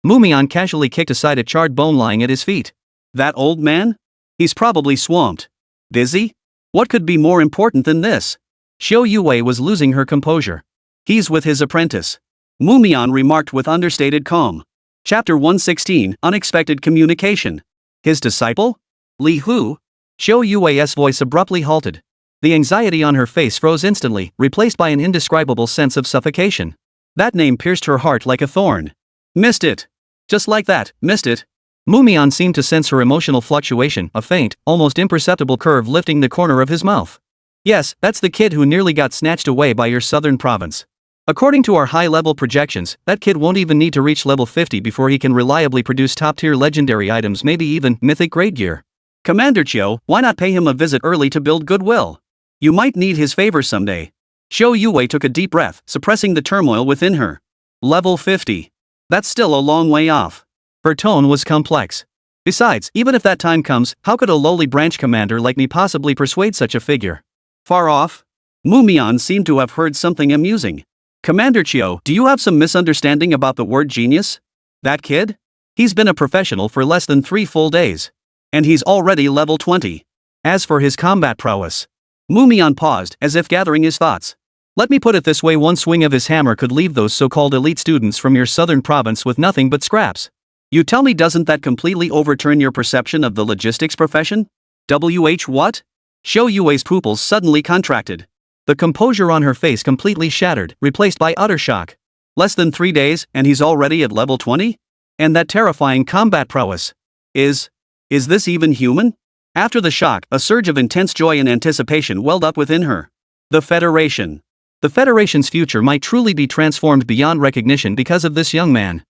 Mumion casually kicked aside a charred bone lying at his feet. That old man? He's probably swamped. Busy? What could be more important than this? Xiao Yue was losing her composure. He's with his apprentice. Mumion remarked with understated calm. Chapter 116, Unexpected Communication. His disciple? Li Hu? Xiao Yue's voice abruptly halted. The anxiety on her face froze instantly, replaced by an indescribable sense of suffocation. That name pierced her heart like a thorn. Missed it. Just like that, missed it. Mumian seemed to sense her emotional fluctuation, a faint, almost imperceptible curve lifting the corner of his mouth. Yes, that's the kid who nearly got snatched away by your southern province. According to our high-level projections, that kid won't even need to reach level 50 before he can reliably produce top-tier legendary items, maybe even mythic grade gear. Commander Chiu, why not pay him a visit early to build goodwill? You might need his favor someday. Xiao Yue took a deep breath, suppressing the turmoil within her. Level 50. That's still a long way off. Her tone was complex. Besides, even if that time comes, how could a lowly branch commander like me possibly persuade such a figure? Far off? Mumian seemed to have heard something amusing. Commander Chiu, do you have some misunderstanding about the word genius? That kid? He's been a professional for less than 3 full days. And he's already level 20. As for his combat prowess. Mumian paused, as if gathering his thoughts. Let me put it this way, one swing of his hammer could leave those so-called elite students from your southern province with nothing but scraps. You tell me, doesn't that completely overturn your perception of the logistics profession? What? Xiao Yue's pupils suddenly contracted. The composure on her face completely shattered, replaced by utter shock. Less than 3 days, and he's already at level 20? And that terrifying combat prowess. Is this even human? After the shock, a surge of intense joy and anticipation welled up within her. The Federation. The Federation's future might truly be transformed beyond recognition because of this young man.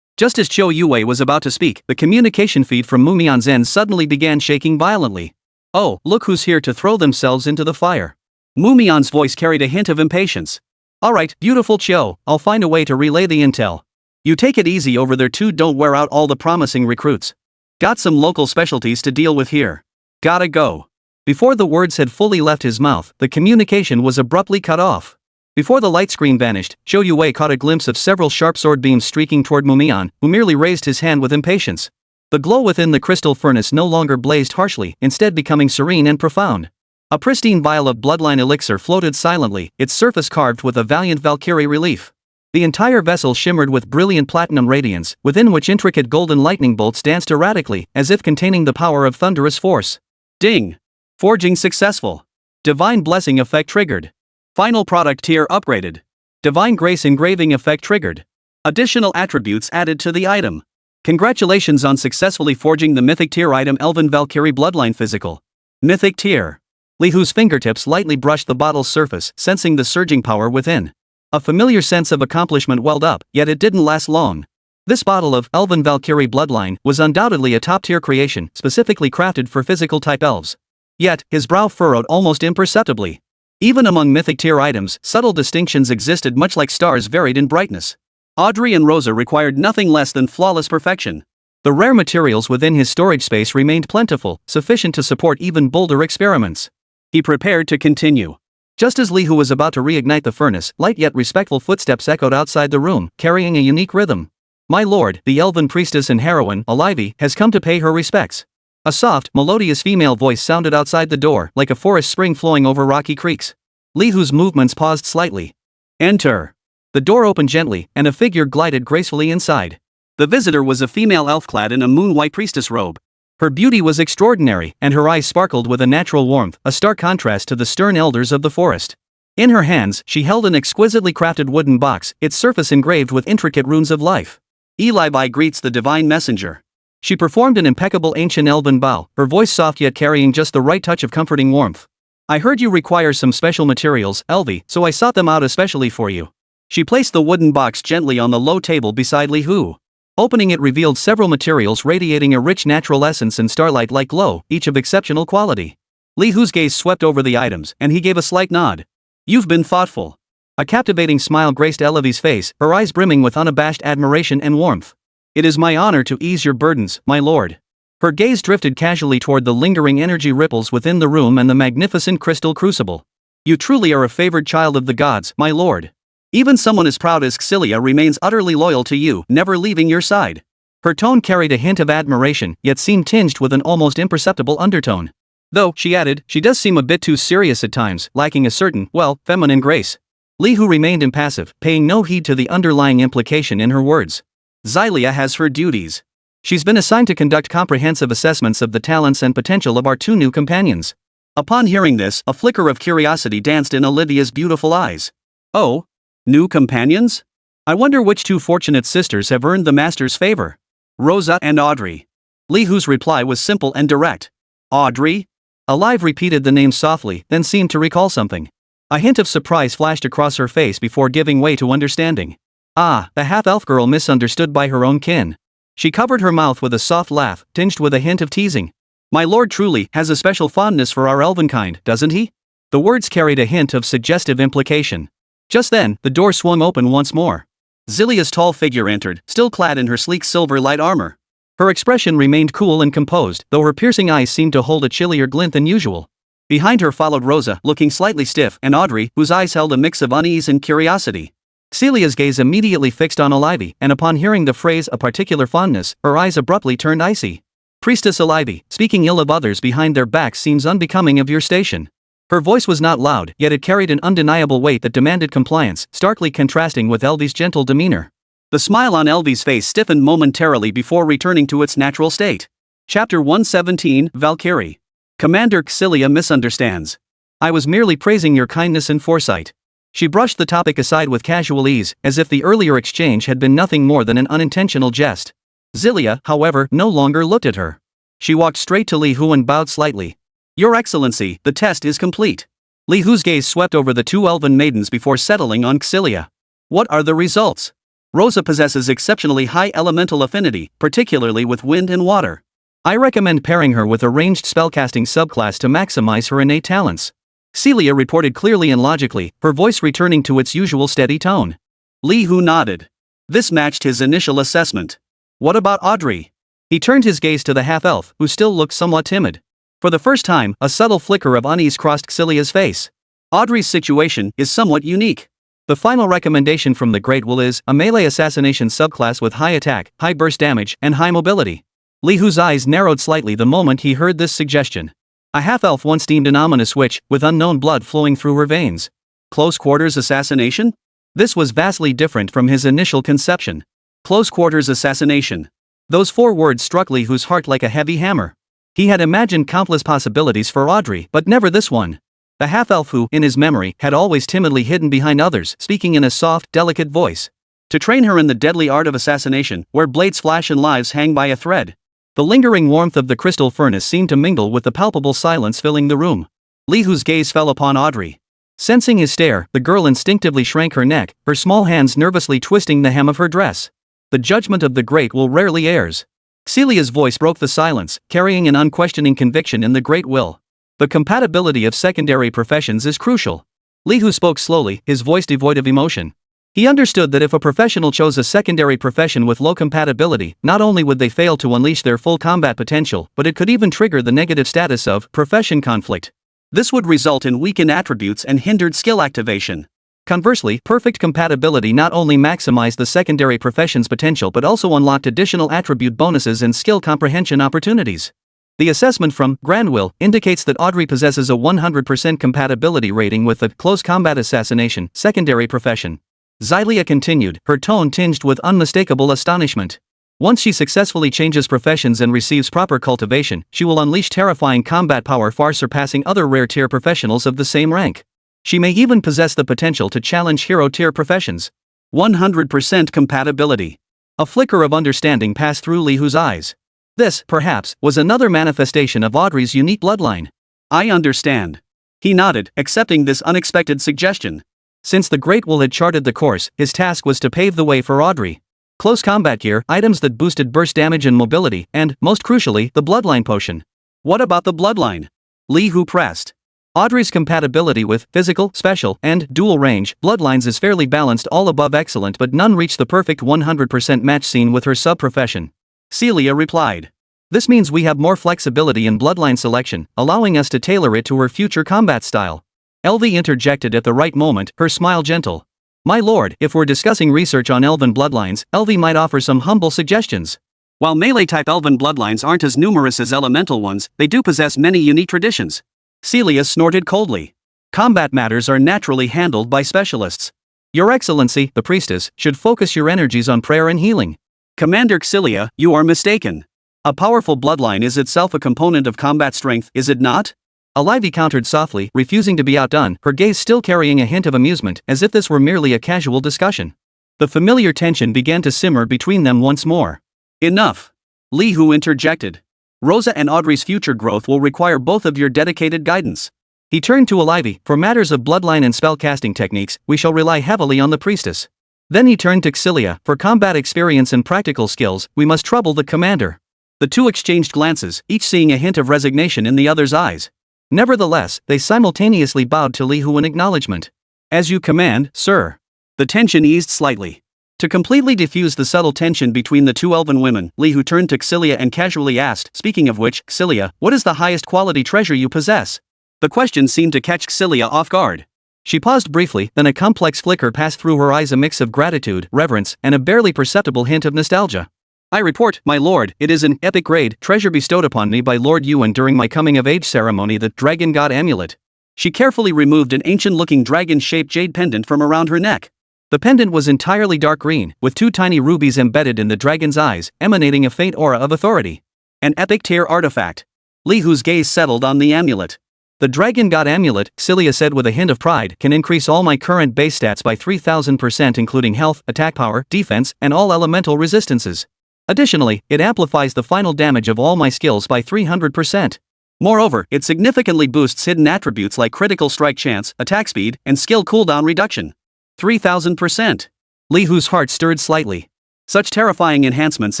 Just as Xiao Yue was about to speak, the communication feed from Mumian's end suddenly began shaking violently. Oh, look who's here to throw themselves into the fire. Mumian's voice carried a hint of impatience. Alright, beautiful Xiao, I'll find a way to relay the intel. You take it easy over there too, don't wear out all the promising recruits. Got some local specialties to deal with here. Gotta go. Before the words had fully left his mouth, the communication was abruptly cut off. Before the light screen vanished, Xiao Yue caught a glimpse of several sharp sword beams streaking toward Mumian, who merely raised his hand with impatience. The glow within the crystal furnace no longer blazed harshly, instead becoming serene and profound. A pristine vial of bloodline elixir floated silently, its surface carved with a valiant Valkyrie relief. The entire vessel shimmered with brilliant platinum radiance, within which intricate golden lightning bolts danced erratically, as if containing the power of thunderous force. Ding! Forging successful. Divine Blessing effect triggered. Final product tier upgraded. Divine Grace engraving effect triggered. Additional attributes added to the item. Congratulations on successfully forging the mythic tier item Elven Valkyrie Bloodline Physical. Mythic tier. Li Hu's fingertips lightly brushed the bottle's surface, sensing the surging power within. A familiar sense of accomplishment welled up, yet it didn't last long. This bottle of Elven Valkyrie Bloodline was undoubtedly a top-tier creation, specifically crafted for physical-type elves. Yet, his brow furrowed almost imperceptibly. Even among mythic-tier items, subtle distinctions existed, much like stars varied in brightness. Audrey and Rosa required nothing less than flawless perfection. The rare materials within his storage space remained plentiful, sufficient to support even bolder experiments. He prepared to continue. Just as Li Hu was about to reignite the furnace, light yet respectful footsteps echoed outside the room, carrying a unique rhythm. My lord, the elven priestess and heroine, Olivia, has come to pay her respects. A soft, melodious female voice sounded outside the door, like a forest spring flowing over rocky creeks. Li Hu's movements paused slightly. Enter. The door opened gently, and a figure glided gracefully inside. The visitor was a female elf clad in a moon-white priestess robe. Her beauty was extraordinary, and her eyes sparkled with a natural warmth, a stark contrast to the stern elders of the forest. In her hands, she held an exquisitely crafted wooden box, its surface engraved with intricate runes of life. Eli greets the divine messenger. She performed an impeccable ancient elven bow, her voice soft yet carrying just the right touch of comforting warmth. I heard you require some special materials, Elvi, so I sought them out especially for you. She placed the wooden box gently on the low table beside Li Hu. Opening it revealed several materials radiating a rich natural essence and starlight-like glow, each of exceptional quality. Li Hu's gaze swept over the items, and he gave a slight nod. You've been thoughtful. A captivating smile graced Elvi's face, her eyes brimming with unabashed admiration and warmth. It is my honor to ease your burdens, my lord. Her gaze drifted casually toward the lingering energy ripples within the room and the magnificent crystal crucible. You truly are a favored child of the gods, my lord. Even someone as proud as Xilia remains utterly loyal to you, never leaving your side. Her tone carried a hint of admiration, yet seemed tinged with an almost imperceptible undertone. Though, she added, she does seem a bit too serious at times, lacking a certain, feminine grace. Li Hu remained impassive, paying no heed to the underlying implication in her words. Xylia has her duties. She's been assigned to conduct comprehensive assessments of the talents and potential of our 2 new companions. Upon hearing this, a flicker of curiosity danced in Olivia's beautiful eyes. Oh? New companions? I wonder which 2 fortunate sisters have earned the master's favor. Rosa and Audrey. Li Hu's reply was simple and direct. Audrey? Alive repeated the name softly, then seemed to recall something. A hint of surprise flashed across her face before giving way to understanding. Ah, the half-elf girl misunderstood by her own kin. She covered her mouth with a soft laugh, tinged with a hint of teasing. My lord truly has a special fondness for our elven kind, doesn't he? The words carried a hint of suggestive implication. Just then, the door swung open once more. Zillia's tall figure entered, still clad in her sleek silver light armor. Her expression remained cool and composed, though her piercing eyes seemed to hold a chillier glint than usual. Behind her followed Rosa, looking slightly stiff, and Audrey, whose eyes held a mix of unease and curiosity. Celia's gaze immediately fixed on Olivia, and upon hearing the phrase "a particular fondness," her eyes abruptly turned icy. Priestess Olivia, speaking ill of others behind their backs seems unbecoming of your station. Her voice was not loud, yet it carried an undeniable weight that demanded compliance, starkly contrasting with Elvie's gentle demeanor. The smile on Elvie's face stiffened momentarily before returning to its natural state. Chapter 117, Valkyrie. Commander Celia misunderstands. I was merely praising your kindness and foresight. She brushed the topic aside with casual ease, as if the earlier exchange had been nothing more than an unintentional jest. Zillia, however, no longer looked at her. She walked straight to Li Hu and bowed slightly. Your Excellency, the test is complete. Li Hu's gaze swept over the two elven maidens before settling on Celia. What are the results? Rosa possesses exceptionally high elemental affinity, particularly with wind and water. I recommend pairing her with a ranged spellcasting subclass to maximize her innate talents. Celia reported clearly and logically, her voice returning to its usual steady tone. Li Hu nodded. This matched his initial assessment. What about Audrey? He turned his gaze to the half-elf, who still looked somewhat timid. For the first time, a subtle flicker of unease crossed Celia's face. Audrey's situation is somewhat unique. The final recommendation from the Great Will is a melee assassination subclass with high attack, high burst damage, and high mobility. Li Hu's eyes narrowed slightly the moment he heard this suggestion. A half-elf once deemed an ominous witch, with unknown blood flowing through her veins. Close quarters assassination? This was vastly different from his initial conception. Close quarters assassination. Those four words struck Li Hu's heart like a heavy hammer. He had imagined countless possibilities for Audrey, but never this one. The half-elf who, in his memory, had always timidly hidden behind others, speaking in a soft, delicate voice. To train her in the deadly art of assassination, where blades flash and lives hang by a thread. The lingering warmth of the crystal furnace seemed to mingle with the palpable silence filling the room. Li Hu's gaze fell upon Audrey. Sensing his stare, the girl instinctively shrank her neck, her small hands nervously twisting the hem of her dress. The judgment of the Great Will rarely errs. Celia's voice broke the silence, carrying an unquestioning conviction in the Great Will. The compatibility of secondary professions is crucial. Li Hu spoke slowly, his voice devoid of emotion. He understood that if a professional chose a secondary profession with low compatibility, not only would they fail to unleash their full combat potential, but it could even trigger the negative status of profession conflict. This would result in weakened attributes and hindered skill activation. Conversely, perfect compatibility not only maximized the secondary profession's potential but also unlocked additional attribute bonuses and skill comprehension opportunities. The assessment from Grandwill indicates that Audrey possesses a 100% compatibility rating with the close combat assassination secondary profession. Xylia continued, her tone tinged with unmistakable astonishment. Once she successfully changes professions and receives proper cultivation, she will unleash terrifying combat power far surpassing other rare-tier professionals of the same rank. She may even possess the potential to challenge hero-tier professions. 100% compatibility. A flicker of understanding passed through Li Hu's eyes. This, perhaps, was another manifestation of Audrey's unique bloodline. I understand. He nodded, accepting this unexpected suggestion. Since the Great Will had charted the course, his task was to pave the way for Audrey. Close combat gear, items that boosted burst damage and mobility, and, most crucially, the bloodline potion. What about the bloodline? Li Hu pressed. Audrey's compatibility with physical, special, and dual range bloodlines is fairly balanced, all above excellent, but none reach the perfect 100% match seen with her sub-profession. Celia replied. This means we have more flexibility in bloodline selection, allowing us to tailor it to her future combat style. Elvie interjected at the right moment, her smile gentle. My lord, if we're discussing research on elven bloodlines, Elvie might offer some humble suggestions. While melee-type elven bloodlines aren't as numerous as elemental ones, they do possess many unique traditions. Celia snorted coldly. Combat matters are naturally handled by specialists. Your Excellency, the priestess, should focus your energies on prayer and healing. Commander Celia, you are mistaken. A powerful bloodline is itself a component of combat strength, is it not? Olivia countered softly, refusing to be outdone, her gaze still carrying a hint of amusement, as if this were merely a casual discussion. The familiar tension began to simmer between them once more. Enough. Li Hu interjected. Rosa and Audrey's future growth will require both of your dedicated guidance. He turned to Olivia. For matters of bloodline and spellcasting techniques, we shall rely heavily on the priestess. Then he turned to Xilia. For combat experience and practical skills, we must trouble the commander. The two exchanged glances, each seeing a hint of resignation in the other's eyes. Nevertheless, they simultaneously bowed to Li Hu in acknowledgement. As you command, sir. The tension eased slightly. To completely diffuse the subtle tension between the two elven women, Li Hu turned to Xilia and casually asked, speaking of which, Xilia, what is the highest quality treasure you possess? The question seemed to catch Xilia off guard. She paused briefly, then a complex flicker passed through her eyes, a mix of gratitude, reverence, and a barely perceptible hint of nostalgia. I report, my lord, it is an epic grade treasure bestowed upon me by Lord Yuan during my coming-of-age ceremony, the Dragon God Amulet. She carefully removed an ancient-looking dragon-shaped jade pendant from around her neck. The pendant was entirely dark green, with two tiny rubies embedded in the dragon's eyes, emanating a faint aura of authority. An epic tier artifact. Li Hu's gaze settled on the amulet. The Dragon God Amulet, Xilia said with a hint of pride, can increase all my current base stats by 3000%, including health, attack power, defense, and all elemental resistances. Additionally, it amplifies the final damage of all my skills by 300%. Moreover, it significantly boosts hidden attributes like critical strike chance, attack speed, and skill cooldown reduction. 3000%. Li Hu's heart stirred slightly. Such terrifying enhancements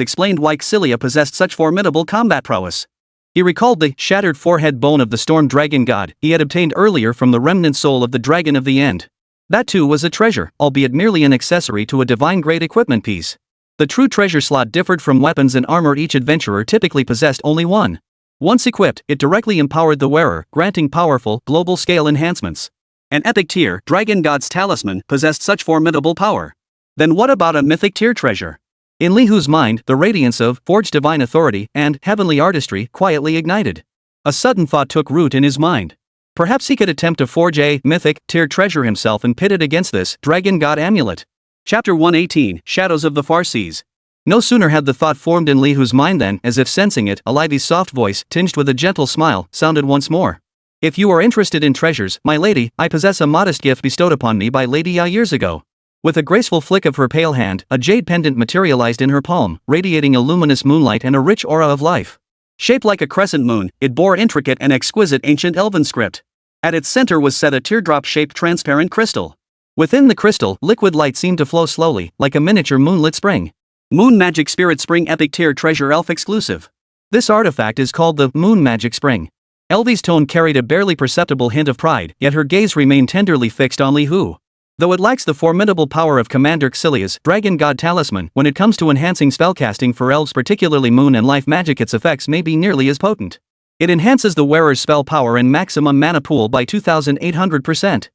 explained why Xilia possessed such formidable combat prowess. He recalled the shattered forehead bone of the storm dragon god he had obtained earlier from the remnant soul of the dragon of the end. That too was a treasure, albeit merely an accessory to a divine-grade equipment piece. The true treasure slot differed from weapons and armor. Each adventurer typically possessed only one. Once equipped, it directly empowered the wearer, granting powerful, global-scale enhancements. An epic tier, Dragon God's Talisman, possessed such formidable power. Then what about a mythic tier treasure? In Li Hu's mind, the radiance of forged divine authority and heavenly artistry quietly ignited. A sudden thought took root in his mind. Perhaps he could attempt to forge a mythic tier treasure himself and pit it against this Dragon God Amulet. Chapter 118, Shadows of the Far Seas. No sooner had the thought formed in Li Hu's mind than, as if sensing it, Olivia's soft voice, tinged with a gentle smile, sounded once more. If you are interested in treasures, my lady, I possess a modest gift bestowed upon me by Lady Ya years ago. With a graceful flick of her pale hand, a jade pendant materialized in her palm, radiating a luminous moonlight and a rich aura of life. Shaped like a crescent moon, it bore intricate and exquisite ancient elven script. At its center was set a teardrop-shaped transparent crystal. Within the crystal, liquid light seemed to flow slowly, like a miniature moonlit spring. Moon Magic Spirit Spring Epic Tier Treasure Elf Exclusive. This artifact is called the Moon Magic Spring. Elvie's tone carried a barely perceptible hint of pride, yet her gaze remained tenderly fixed on Li Hu. Though it lacks the formidable power of Commander Xilia's Dragon God Talisman, when it comes to enhancing spellcasting for elves, particularly moon and life magic, its effects may be nearly as potent. It enhances the wearer's spell power and maximum mana pool by 2800%.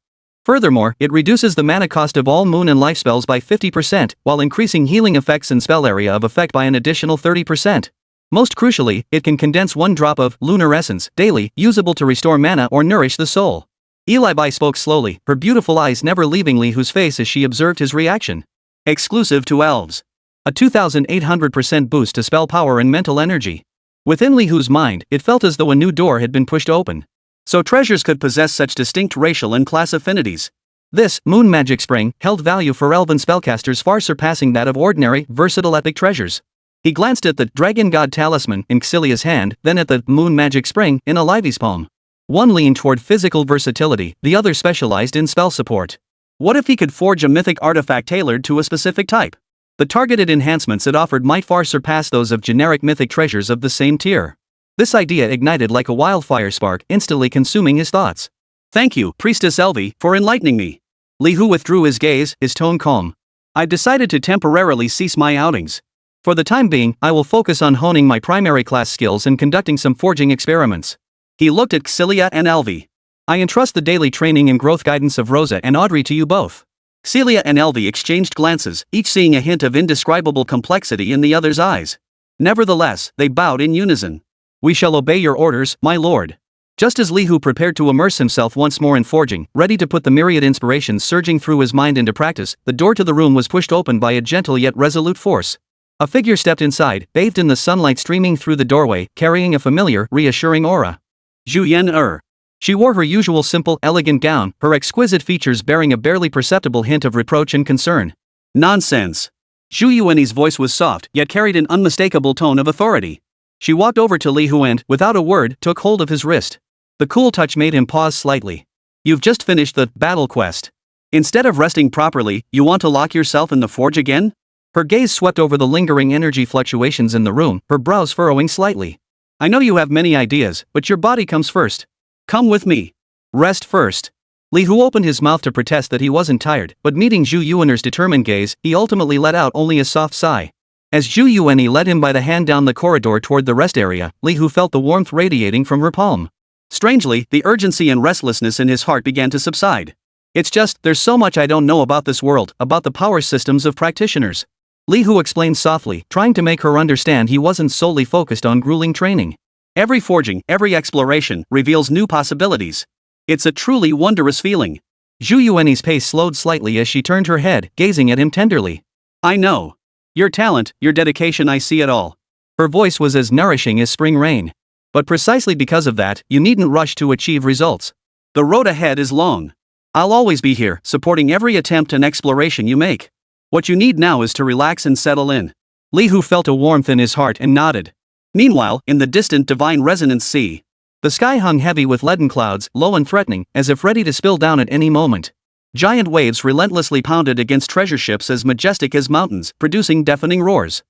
Furthermore, it reduces the mana cost of all moon and life spells by 50%, while increasing healing effects and spell area of effect by an additional 30%. Most crucially, it can condense 1 drop of lunar essence daily, usable to restore mana or nourish the soul. Elibai spoke slowly, her beautiful eyes never leaving Li Hu's face as she observed his reaction. Exclusive to elves. A 2800% boost to spell power and mental energy. Within Li Hu's mind, it felt as though a new door had been pushed open. So treasures could possess such distinct racial and class affinities. This Moon Magic Spring held value for elven spellcasters far surpassing that of ordinary, versatile epic treasures. He glanced at the Dragon God Talisman in Xilia's hand, then at the Moon Magic Spring in Olivia's palm. One leaned toward physical versatility, the other specialized in spell support. What if he could forge a mythic artifact tailored to a specific type? The targeted enhancements it offered might far surpass those of generic mythic treasures of the same tier. This idea ignited like a wildfire spark, instantly consuming his thoughts. Thank you, Priestess Elvie, for enlightening me. Li Hu withdrew his gaze, his tone calm. I've decided to temporarily cease my outings. For the time being, I will focus on honing my primary class skills and conducting some forging experiments. He looked at Xilia and Elvie. I entrust the daily training and growth guidance of Rosa and Audrey to you both. Xilia and Elvie exchanged glances, each seeing a hint of indescribable complexity in the other's eyes. Nevertheless, they bowed in unison. We shall obey your orders, my lord. Just as Li Hu prepared to immerse himself once more in forging, ready to put the myriad inspirations surging through his mind into practice, the door to the room was pushed open by a gentle yet resolute force. A figure stepped inside, bathed in the sunlight streaming through the doorway, carrying a familiar, reassuring aura. Zhu Yan. She wore her usual simple, elegant gown, her exquisite features bearing a barely perceptible hint of reproach and concern. Nonsense. Zhu Yuan's voice was soft, yet carried an unmistakable tone of authority. She walked over to Li Hu and, without a word, took hold of his wrist. The cool touch made him pause slightly. You've just finished the battle quest. Instead of resting properly, you want to lock yourself in the forge again? Her gaze swept over the lingering energy fluctuations in the room, her brows furrowing slightly. I know you have many ideas, but your body comes first. Come with me. Rest first. Li Hu opened his mouth to protest that he wasn't tired, but meeting Zhu Yuan's determined gaze, he ultimately let out only a soft sigh. As Zhu Yuan led him by the hand down the corridor toward the rest area, Li Hu felt the warmth radiating from her palm. Strangely, the urgency and restlessness in his heart began to subside. It's just, there's so much I don't know about this world, about the power systems of practitioners. Li Hu explained softly, trying to make her understand he wasn't solely focused on grueling training. Every forging, every exploration, reveals new possibilities. It's a truly wondrous feeling. Zhu Yuan's pace slowed slightly as she turned her head, gazing at him tenderly. I know. Your talent, your dedication, I see it all. Her voice was as nourishing as spring rain. But precisely because of that, you needn't rush to achieve results. The road ahead is long. I'll always be here, supporting every attempt and exploration you make. What you need now is to relax and settle in. Li Hu felt a warmth in his heart and nodded. Meanwhile, in the distant Divine Resonance Sea, the sky hung heavy with leaden clouds, low and threatening, as if ready to spill down at any moment. Giant waves relentlessly pounded against treasure ships as majestic as mountains, producing deafening roars.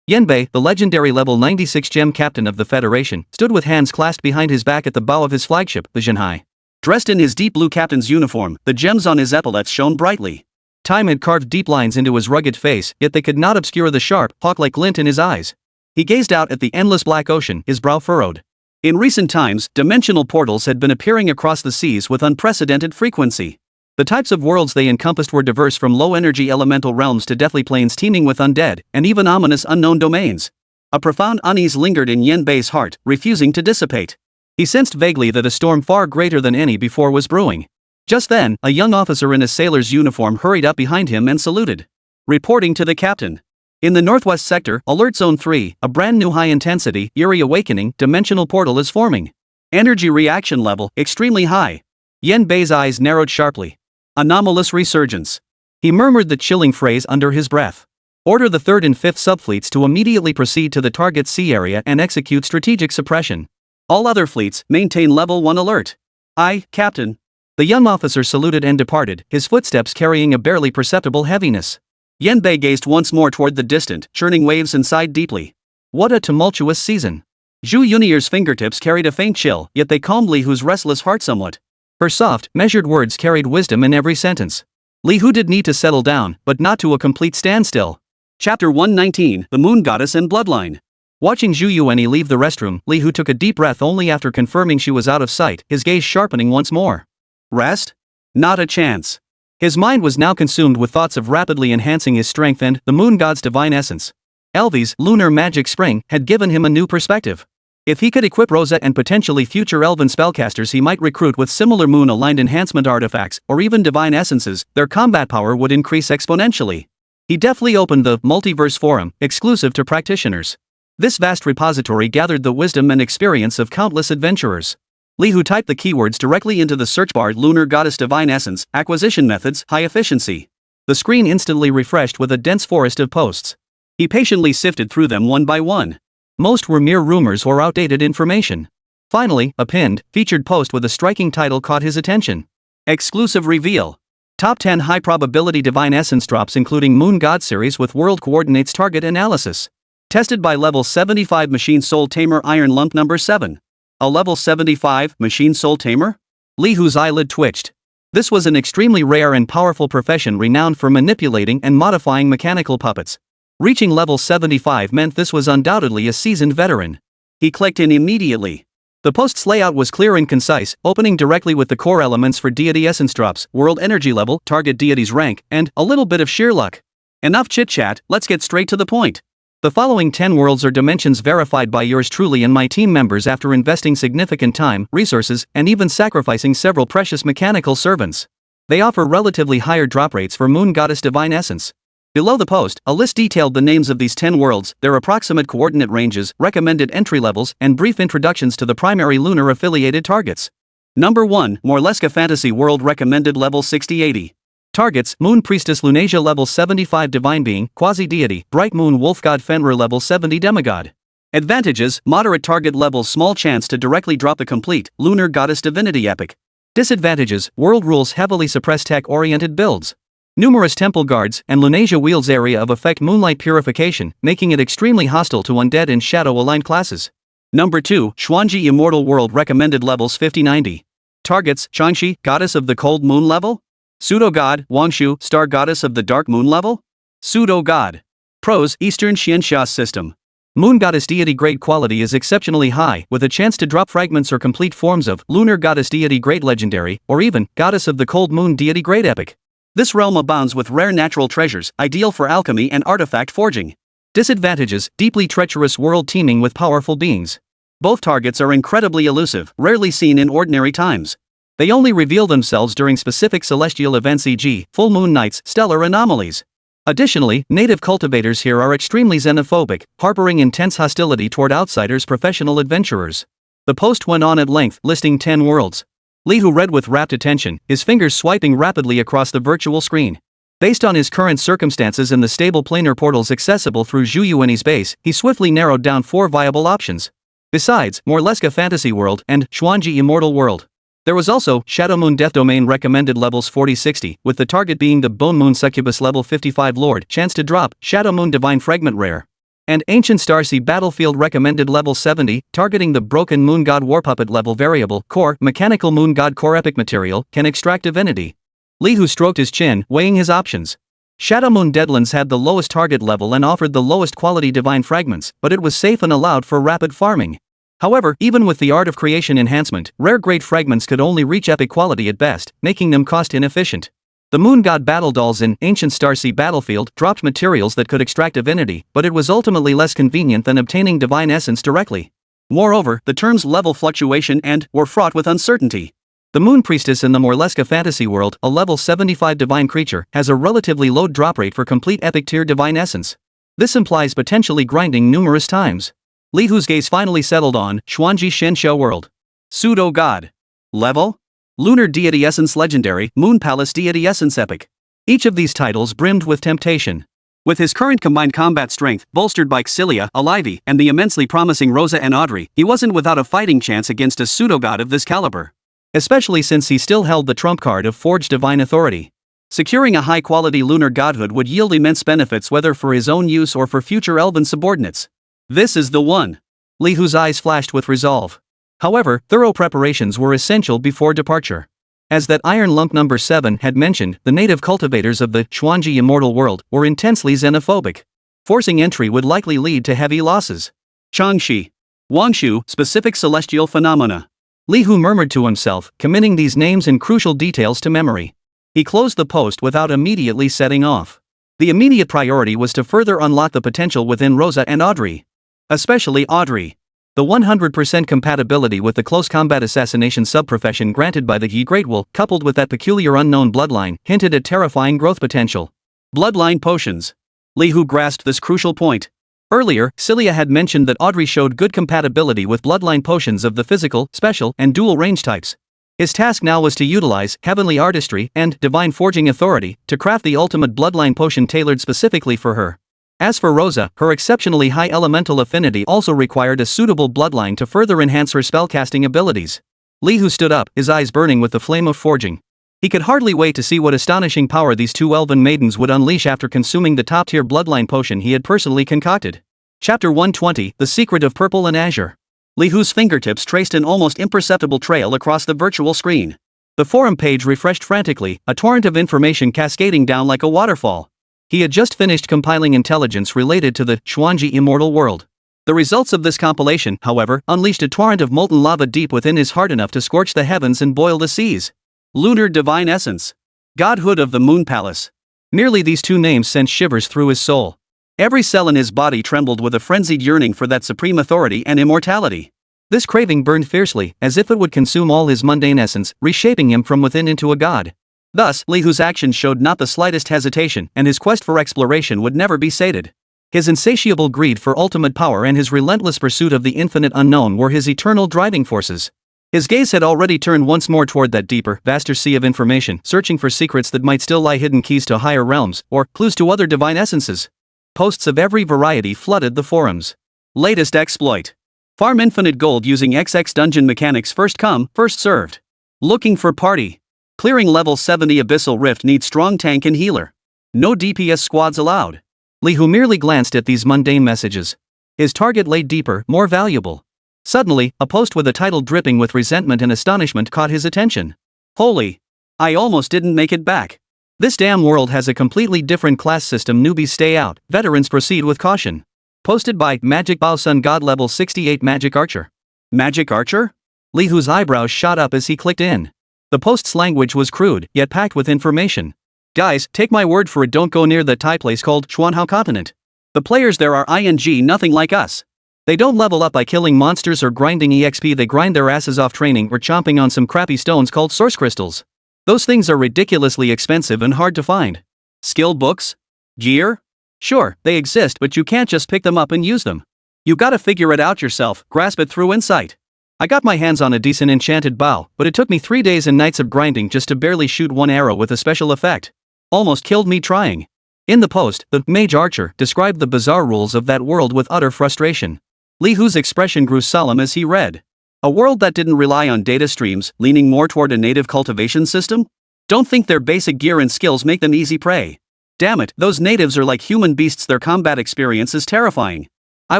Yanbei, the legendary level 96 gem captain of the Federation, stood with hands clasped behind his back at the bow of his flagship, the Zhenhai. Dressed in his deep blue captain's uniform, the gems on his epaulets shone brightly. Time had carved deep lines into his rugged face, yet they could not obscure the sharp, hawk-like glint in his eyes. He gazed out at the endless black ocean, his brow furrowed. In recent times, dimensional portals had been appearing across the seas with unprecedented frequency. The types of worlds they encompassed were diverse from low-energy elemental realms to deathly plains teeming with undead, and even ominous unknown domains. A profound unease lingered in Yanbei's heart, refusing to dissipate. He sensed vaguely that a storm far greater than any before was brewing. Just then, a young officer in a sailor's uniform hurried up behind him and saluted. Reporting to the captain. In the northwest sector, Alert Zone 3, a brand new high-intensity, eerie awakening, dimensional portal is forming. Energy reaction level, extremely high. Yanbei's eyes narrowed sharply. Anomalous resurgence. He murmured the chilling phrase under his breath. Order the 3rd and 5th subfleets to immediately proceed to the target sea area and execute strategic suppression. All other fleets, maintain level 1 alert. Aye, Captain. The young officer saluted and departed, his footsteps carrying a barely perceptible heaviness. Yanbei gazed once more toward the distant, churning waves and sighed deeply. What a tumultuous season. Zhu Yunier's fingertips carried a faint chill, yet they calmed Li Hu's restless heart somewhat. Her soft, measured words carried wisdom in every sentence. Li Hu did need to settle down, but not to a complete standstill. Chapter 119, The Moon Goddess and Bloodline. Watching Zhu Yuan leave the restroom, Li Hu took a deep breath only after confirming she was out of sight, his gaze sharpening once more. Rest? Not a chance. His mind was now consumed with thoughts of rapidly enhancing his strength and the moon god's divine essence. Elvi's lunar magic spring had given him a new perspective. If he could equip Rosette and potentially future elven spellcasters he might recruit with similar moon-aligned enhancement artifacts, or even divine essences, their combat power would increase exponentially. He deftly opened the Multiverse Forum, exclusive to practitioners. This vast repository gathered the wisdom and experience of countless adventurers. Li Hu typed the keywords directly into the search bar: Lunar Goddess Divine Essence, Acquisition Methods, High Efficiency. The screen instantly refreshed with a dense forest of posts. He patiently sifted through them one by one. Most were mere rumors or outdated information. Finally, a pinned, featured post with a striking title caught his attention. Exclusive reveal. Top 10 high-probability divine essence drops including Moon God series with world coordinates target analysis. Tested by level 75 Machine Soul Tamer Iron Lump number 7. A level 75 Machine Soul Tamer? Li Hu's eyelid twitched. This was an extremely rare and powerful profession renowned for manipulating and modifying mechanical puppets. Reaching level 75 meant this was undoubtedly a seasoned veteran. He clicked in immediately. The post's layout was clear and concise, opening directly with the core elements for deity essence drops, world energy level, target deity's rank, and a little bit of sheer luck. Enough chit-chat, let's get straight to the point. The following 10 worlds are dimensions verified by yours truly and my team members after investing significant time, resources, and even sacrificing several precious mechanical servants. They offer relatively higher drop rates for Moon Goddess Divine Essence. Below the post, a list detailed the names of these 10 worlds, their approximate coordinate ranges, recommended entry levels, and brief introductions to the primary lunar affiliated targets. Number 1, Morleska Fantasy World recommended level 60-80. Targets: Moon Priestess Lunasia level 75 Divine Being, Quasi-Deity, Bright Moon Wolf God Fenrir level 70 Demigod. Advantages: moderate target levels, small chance to directly drop the complete Lunar Goddess Divinity epic. Disadvantages: world rules heavily suppress tech-oriented builds. Numerous temple guards, and Lunasia wields area of effect Moonlight Purification, making it extremely hostile to undead and shadow-aligned classes. Number 2, Xuanji Immortal World recommended levels 50-90. Targets: Changxi, Goddess of the Cold Moon level. Pseudo-God, Wangshu, Star Goddess of the Dark Moon level. Pseudo-God. Pros: Eastern Xianxia system. Moon Goddess Deity grade quality is exceptionally high, with a chance to drop fragments or complete forms of Lunar Goddess Deity grade legendary, or even Goddess of the Cold Moon Deity grade epic. This realm abounds with rare natural treasures, ideal for alchemy and artifact forging. Disadvantages: deeply treacherous world teeming with powerful beings. Both targets are incredibly elusive, rarely seen in ordinary times. They only reveal themselves during specific celestial events, e.g., full moon nights, stellar anomalies. Additionally, native cultivators here are extremely xenophobic, harboring intense hostility toward outsiders, professional adventurers. The post went on at length, listing 10 worlds. Li Hu read with rapt attention, his fingers swiping rapidly across the virtual screen. Based on his current circumstances and the stable planar portals accessible through Zhu Yuanyi's base, he swiftly narrowed down 4 viable options. Besides, Morleska Fantasy World and Xuanji Immortal World. There was also Shadow Moon Death Domain recommended levels 40-60, with the target being the Bone Moon Succubus level 55 Lord, chance to drop, Shadow Moon Divine Fragment rare. And Ancient Starsea Battlefield recommended level 70, targeting the Broken Moon God Warpuppet level variable core, Mechanical Moon God Core epic material, can extract divinity. Li Hu stroked his chin, weighing his options. Shadow Moon Deadlands had the lowest target level and offered the lowest quality divine fragments, but it was safe and allowed for rapid farming. However, even with the Art of Creation enhancement, rare grade fragments could only reach epic quality at best, making them cost inefficient. The Moon God Battle Dolls in Ancient Starsea Battlefield dropped materials that could extract divinity, but it was ultimately less convenient than obtaining divine essence directly. Moreover, the terms level fluctuation and were fraught with uncertainty. The Moon Priestess in the Morleska Fantasy World, a level 75 divine creature, has a relatively low drop rate for complete epic tier divine essence. This implies potentially grinding numerous times. Li Hu's gaze finally settled on Xuanji Xianxia World. Pseudo-God. Level? Lunar Deity Essence Legendary, Moon Palace Deity Essence Epic. Each of these titles brimmed with temptation. With his current combined combat strength, bolstered by Xilia, Alivy, and the immensely promising Rosa and Audrey, he wasn't without a fighting chance against a pseudo-god of this caliber. Especially since he still held the trump card of Forged Divine Authority. Securing a high-quality lunar godhood would yield immense benefits whether for his own use or for future elven subordinates. This is the one. Li Hu's eyes flashed with resolve. However, thorough preparations were essential before departure. As that Iron Lump number 7 had mentioned, the native cultivators of the Xuanji Immortal World were intensely xenophobic. Forcing entry would likely lead to heavy losses. Changxi. Wangshu, specific celestial phenomena. Li Hu murmured to himself, committing these names and crucial details to memory. He closed the post without immediately setting off. The immediate priority was to further unlock the potential within Rosa and Audrey. Especially Audrey. The 100% compatibility with the close combat assassination subprofession granted by the Yi Great Will, coupled with that peculiar unknown bloodline, hinted at terrifying growth potential. Bloodline potions. Li Hu grasped this crucial point. Earlier, Xilia had mentioned that Audrey showed good compatibility with bloodline potions of the physical, special, and dual range types. His task now was to utilize heavenly artistry and divine forging authority to craft the ultimate bloodline potion tailored specifically for her. As for Rosa, her exceptionally high elemental affinity also required a suitable bloodline to further enhance her spellcasting abilities. Li Hu stood up, his eyes burning with the flame of forging. He could hardly wait to see what astonishing power these two elven maidens would unleash after consuming the top-tier bloodline potion he had personally concocted. Chapter 120, The Secret of Purple and Azure. Li Hu's fingertips traced an almost imperceptible trail across the virtual screen. The forum page refreshed frantically, a torrent of information cascading down like a waterfall. He had just finished compiling intelligence related to the Xuanji Immortal World. The results of this compilation, however, unleashed a torrent of molten lava deep within his heart, enough to scorch the heavens and boil the seas. Lunar Divine Essence. Godhood of the Moon Palace. Merely these two names sent shivers through his soul. Every cell in his body trembled with a frenzied yearning for that supreme authority and immortality. This craving burned fiercely, as if it would consume all his mundane essence, reshaping him from within into a god. Thus, Li Hu's actions showed not the slightest hesitation, and his quest for exploration would never be sated. His insatiable greed for ultimate power and his relentless pursuit of the infinite unknown were his eternal driving forces. His gaze had already turned once more toward that deeper, vaster sea of information, searching for secrets that might still lie hidden, keys to higher realms, or clues to other divine essences. Posts of every variety flooded the forums. Latest exploit. Farm infinite gold using XX dungeon mechanics, first come, first served. Looking for party. Clearing level 70 Abyssal Rift needs strong tank and healer. No DPS squads allowed. Lee, who merely glanced at these mundane messages. His target lay deeper, more valuable. Suddenly, a post with a title dripping with resentment and astonishment caught his attention. Holy! I almost didn't make it back. This damn world has a completely different class system. Newbies stay out, veterans proceed with caution. Posted by Magic Bao Sun God level 68 Magic Archer. Magic Archer? Lee, whose eyebrows shot up as he clicked in. The post's language was crude, yet packed with information. Guys, take my word for it, don't go near the Thai place called Chuanhao Continent. The players there are nothing like us. They don't level up by killing monsters or grinding EXP, they grind their asses off training or chomping on some crappy stones called source crystals. Those things are ridiculously expensive and hard to find. Skill books? Gear? Sure, they exist, but you can't just pick them up and use them. You gotta figure it out yourself, grasp it through insight. I got my hands on a decent enchanted bow, but it took me 3 days and nights of grinding just to barely shoot one arrow with a special effect. Almost killed me trying. In the post, the Mage Archer described the bizarre rules of that world with utter frustration. Lee Hu's expression grew solemn as he read. A world that didn't rely on data streams, leaning more toward a native cultivation system? Don't think their basic gear and skills make them easy prey. Damn it, those natives are like human beasts, their combat experience is terrifying. I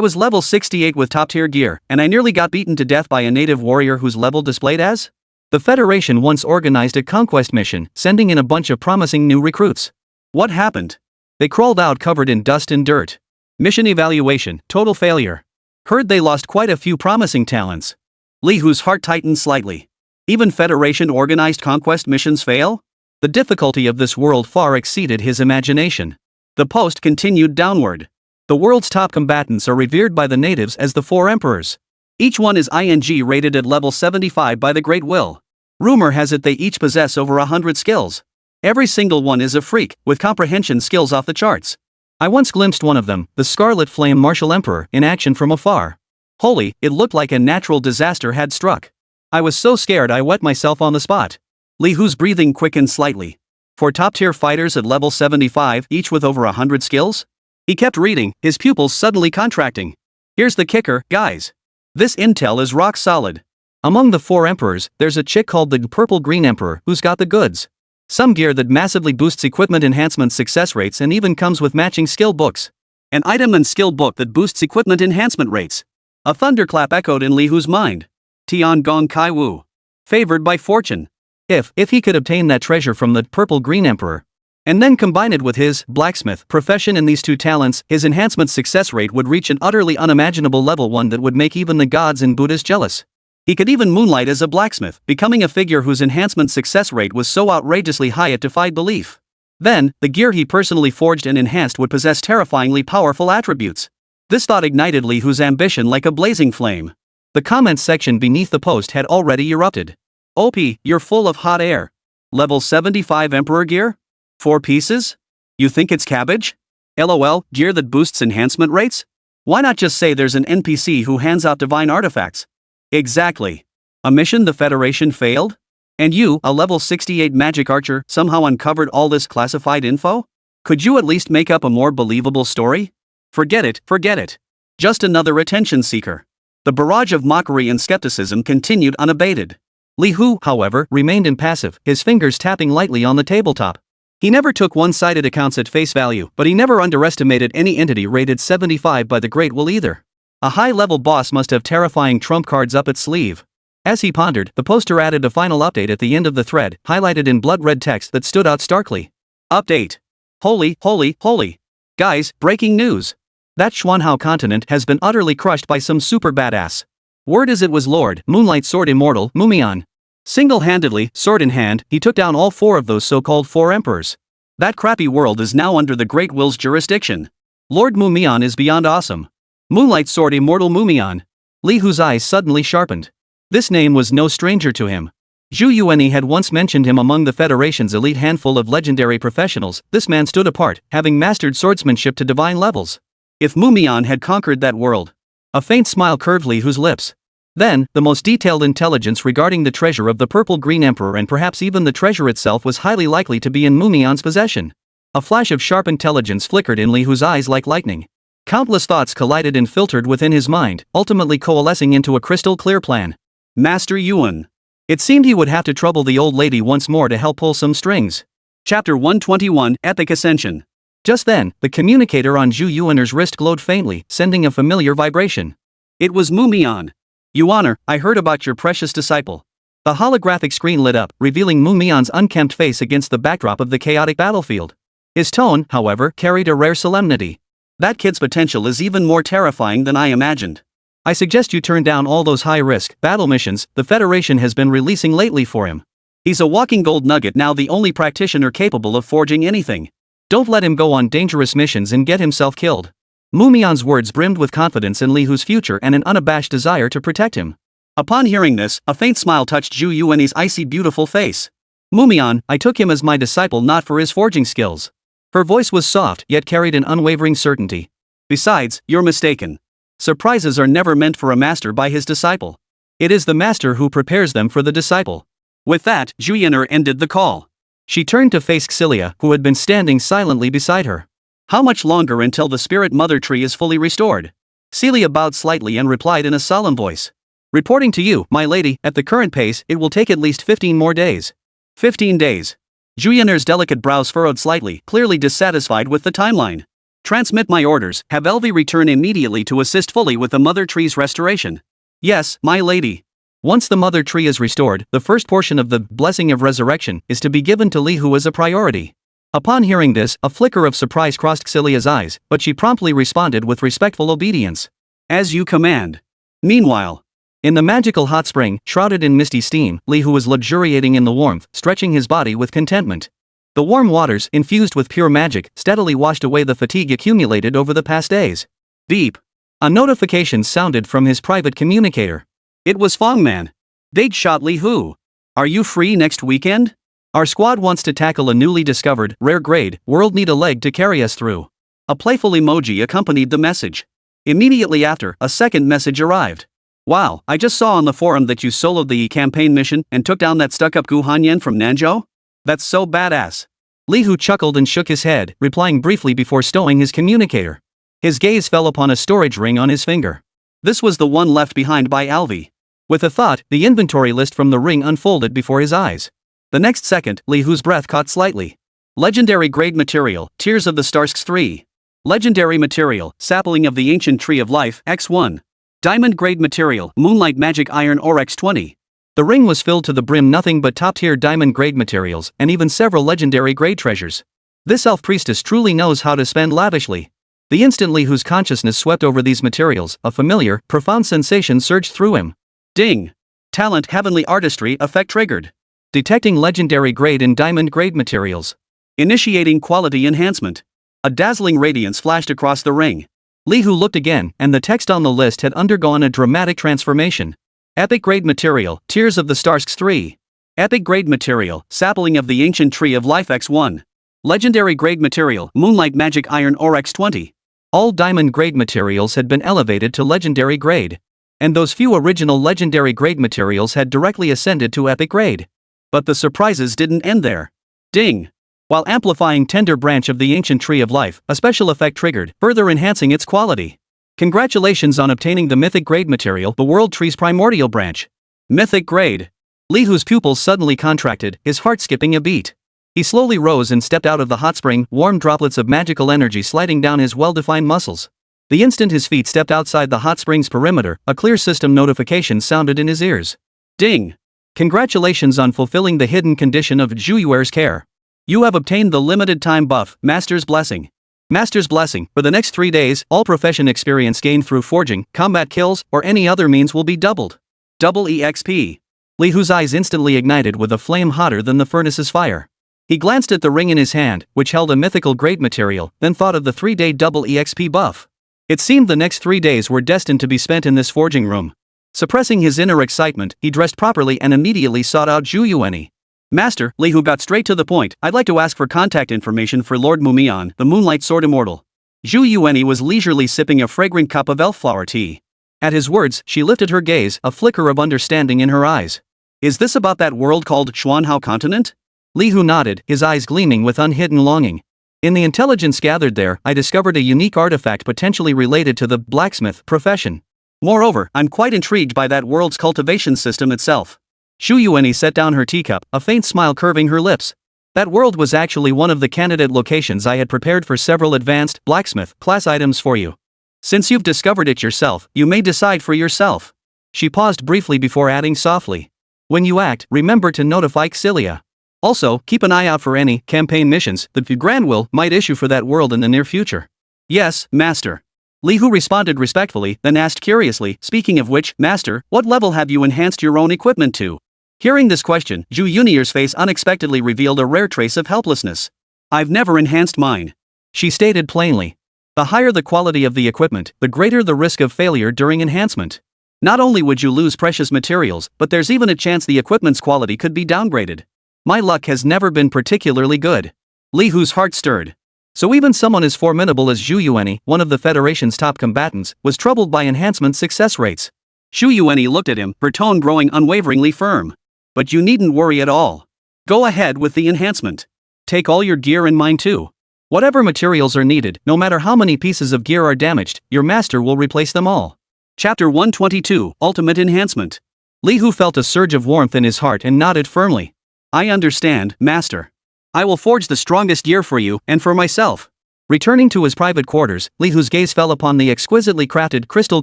was level 68 with top-tier gear, and I nearly got beaten to death by a native warrior whose level displayed as? The Federation once organized a conquest mission, sending in a bunch of promising new recruits. What happened? They crawled out covered in dust and dirt. Mission evaluation, total failure. Heard they lost quite a few promising talents. Lee Hu's heart tightened slightly. Even Federation-organized conquest missions fail? The difficulty of this world far exceeded his imagination. The post continued downward. The world's top combatants are revered by the natives as the Four Emperors. Each one is rated at level 75 by the Great Will. Rumor has it they each possess over 100 skills. Every single one is a freak, with comprehension skills off the charts. I once glimpsed one of them, the Scarlet Flame Martial Emperor, in action from afar. Holy, it looked like a natural disaster had struck. I was so scared I wet myself on the spot. Lee Hu's breathing quickened slightly. For top-tier fighters at level 75, each with over 100 skills? He kept reading, his pupils suddenly contracting. Here's the kicker, guys. This intel is rock solid. Among the Four Emperors, there's a chick called the Purple Green Emperor who's got the goods. Some gear that massively boosts equipment enhancement success rates and even comes with matching skill books. An item and skill book that boosts equipment enhancement rates. A thunderclap echoed in Lee Hu's mind. Tian Gong Kai Wu. Favored by fortune. If he could obtain that treasure from the Purple Green Emperor, and then combine it with his blacksmith profession and these two talents, his enhancement success rate would reach an utterly unimaginable level, one that would make even the gods and Buddhas jealous. He could even moonlight as a blacksmith, becoming a figure whose enhancement success rate was so outrageously high it defied belief. Then, the gear he personally forged and enhanced would possess terrifyingly powerful attributes. This thought ignited Lee Hu's ambition like a blazing flame. The comments section beneath the post had already erupted. OP, you're full of hot air. Level 75 Emperor gear? 4 pieces? You think it's cabbage? LOL, gear that boosts enhancement rates? Why not just say there's an NPC who hands out divine artifacts? Exactly. A mission the Federation failed? And you, a level 68 magic archer, somehow uncovered all this classified info? Could you at least make up a more believable story? Forget it. Just another attention seeker. The barrage of mockery and skepticism continued unabated. Lee Hu, however, remained impassive, his fingers tapping lightly on the tabletop. He never took one-sided accounts at face value, but he never underestimated any entity rated 75 by the Great Will either. A high-level boss must have terrifying trump cards up its sleeve. As he pondered, the poster added a final update at the end of the thread, highlighted in blood-red text that stood out starkly. Update. Holy. Guys, breaking news. That Chuanhao continent has been utterly crushed by some super badass. Word is it was Lord Moonlight Sword Immortal Mumian. Single-handedly, sword in hand, he took down all 4 of those so-called 4 emperors. That crappy world is now under the Great Will's jurisdiction. Lord Mumian is beyond awesome. Moonlight Sword Immortal Mumian. Lee Hu's eyes suddenly sharpened. This name was no stranger to him. Zhu Yuanyi had once mentioned him among the Federation's elite handful of legendary professionals. This man stood apart, having mastered swordsmanship to divine levels. If Mumian had conquered that world. A faint smile curved Lee Hu's lips. Then, the most detailed intelligence regarding the treasure of the Purple-Green Emperor and perhaps even the treasure itself was highly likely to be in Mumion's possession. A flash of sharp intelligence flickered in Li Hu's eyes like lightning. Countless thoughts collided and filtered within his mind, ultimately coalescing into a crystal-clear plan. Master Yuan. It seemed he would have to trouble the old lady once more to help pull some strings. Chapter 121, Epic Ascension. Just then, the communicator on Zhu Yuaner's wrist glowed faintly, sending a familiar vibration. It was Mumion. Yuaner, I heard about your precious disciple. The holographic screen lit up, revealing Mumion's unkempt face against the backdrop of the chaotic battlefield. His tone, however, carried a rare solemnity. That kid's potential is even more terrifying than I imagined. I suggest you turn down all those high-risk battle missions the Federation has been releasing lately for him. He's a walking gold nugget, now the only practitioner capable of forging anything. Don't let him go on dangerous missions and get himself killed. Mumion's words brimmed with confidence in Li Hu's future and an unabashed desire to protect him. Upon hearing this, a faint smile touched Zhu Yuan's icy beautiful face. Mumion, I took him as my disciple not for his forging skills. Her voice was soft yet carried an unwavering certainty. Besides, you're mistaken. Surprises are never meant for a master by his disciple. It is the master who prepares them for the disciple. With that, Zhu Yuaner ended the call. She turned to face Xilia, who had been standing silently beside her. How much longer until the spirit mother tree is fully restored? Celia bowed slightly and replied in a solemn voice. Reporting to you, my lady, at the current pace, it will take at least 15 more days. 15 days. Zhu Yuaner's delicate brows furrowed slightly, clearly dissatisfied with the timeline. Transmit my orders, have Elvi return immediately to assist fully with the mother tree's restoration. Yes, my lady. Once the mother tree is restored, the first portion of the blessing of resurrection is to be given to Li Hu as a priority. Upon hearing this, a flicker of surprise crossed Xilia's eyes, but she promptly responded with respectful obedience. As you command. Meanwhile, in the magical hot spring, shrouded in misty steam, Li Hu was luxuriating in the warmth, stretching his body with contentment. The warm waters, infused with pure magic, steadily washed away the fatigue accumulated over the past days. Beep. A notification sounded from his private communicator. It was Fongman. They'd shot Li Hu. Are you free next weekend? Our squad wants to tackle a newly discovered, rare grade, world need a leg to carry us through. A playful emoji accompanied the message. Immediately after, a second message arrived. Wow, I just saw on the forum that you soloed the campaign mission and took down that stuck-up Gu Hanyan from Nanzhou? That's so badass. Li Hu chuckled and shook his head, replying briefly before stowing his communicator. His gaze fell upon a storage ring on his finger. This was the one left behind by Alvi. With a thought, the inventory list from the ring unfolded before his eyes. The next second, Li Hu's breath caught slightly. Legendary grade material, Tears of the Starsks 3. Legendary material, Sapling of the Ancient Tree of Life, X1. Diamond grade material, Moonlight Magic Iron Ore X20. The ring was filled to the brim nothing but top-tier diamond grade materials and even several legendary grade treasures. This elf priestess truly knows how to spend lavishly. The instant Li Hu's consciousness swept over these materials, a familiar, profound sensation surged through him. Ding! Talent Heavenly Artistry effect triggered. Detecting legendary grade and diamond grade materials. Initiating quality enhancement. A dazzling radiance flashed across the ring. Li Hu looked again, and the text on the list had undergone a dramatic transformation. Epic grade material, Tears of the Starsks 3. Epic grade material, Sapling of the Ancient Tree of Life X1. Legendary grade material, Moonlight Magic Iron Ore X20. All diamond grade materials had been elevated to legendary grade. And those few original legendary grade materials had directly ascended to epic grade. But the surprises didn't end there. Ding! While amplifying Tender Branch of the Ancient Tree of Life, a special effect triggered, further enhancing its quality. Congratulations on obtaining the Mythic grade material, the World Tree's Primordial Branch. Mythic grade. Li Hu's pupils suddenly contracted, his heart skipping a beat. He slowly rose and stepped out of the hot spring, warm droplets of magical energy sliding down his well-defined muscles. The instant his feet stepped outside the hot spring's perimeter, a clear system notification sounded in his ears. Ding! Congratulations on fulfilling the hidden condition of Zhu Yuer's care. You have obtained the limited time buff, Master's Blessing. Master's Blessing, for the next 3 days, all profession experience gained through forging, combat kills, or any other means will be doubled. Double EXP. Li Hu's eyes instantly ignited with a flame hotter than the furnace's fire. He glanced at the ring in his hand, which held a mythical grade material, then thought of the 3-day double EXP buff. It seemed the next 3 days were destined to be spent in this forging room. Suppressing his inner excitement, he dressed properly and immediately sought out Zhu Yuan. Master, Li Hu got straight to the point. I'd like to ask for contact information for Lord Mumion, the Moonlight Sword Immortal. Zhu Yuan was leisurely sipping a fragrant cup of elf flower tea. At his words, she lifted her gaze, a flicker of understanding in her eyes. Is this about that world called Xuanhao Continent? Li Hu nodded, his eyes gleaming with unhidden longing. In the intelligence gathered there, I discovered a unique artifact potentially related to the blacksmith profession. Moreover, I'm quite intrigued by that world's cultivation system itself. Xu Yuanyi set down her teacup, a faint smile curving her lips. That world was actually one of the candidate locations I had prepared for several advanced blacksmith class items for you. Since you've discovered it yourself, you may decide for yourself. She paused briefly before adding softly. When you act, remember to notify Xilia. Also, keep an eye out for any campaign missions that the Granwill might issue for that world in the near future. Yes, Master. Li Hu responded respectfully, then asked curiously, speaking of which, Master, what level have you enhanced your own equipment to? Hearing this question, Zhu Yunier's face unexpectedly revealed a rare trace of helplessness. I've never enhanced mine. She stated plainly. The higher the quality of the equipment, the greater the risk of failure during enhancement. Not only would you lose precious materials, but there's even a chance the equipment's quality could be downgraded. My luck has never been particularly good. Li Hu's heart stirred. So even someone as formidable as Zhu Yuanyi, one of the Federation's top combatants, was troubled by enhancement success rates. Xu Yuanyi looked at him, her tone growing unwaveringly firm. But you needn't worry at all. Go ahead with the enhancement. Take all your gear and mine too. Whatever materials are needed, no matter how many pieces of gear are damaged, your master will replace them all. Chapter 122, Ultimate Enhancement. Li Hu felt a surge of warmth in his heart and nodded firmly. I understand, Master. I will forge the strongest gear for you, and for myself. Returning to his private quarters, Li Hu's gaze fell upon the exquisitely crafted crystal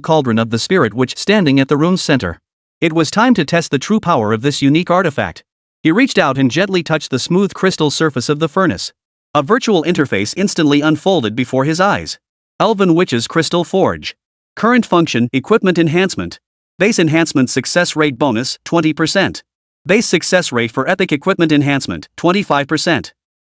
cauldron of the spirit which standing at the room's center. It was time to test the true power of this unique artifact. He reached out and gently touched the smooth crystal surface of the furnace. A virtual interface instantly unfolded before his eyes. Elven Witch's Crystal Forge. Current function, equipment enhancement. Base enhancement success rate bonus, 20%. Base success rate for epic equipment enhancement, 25%.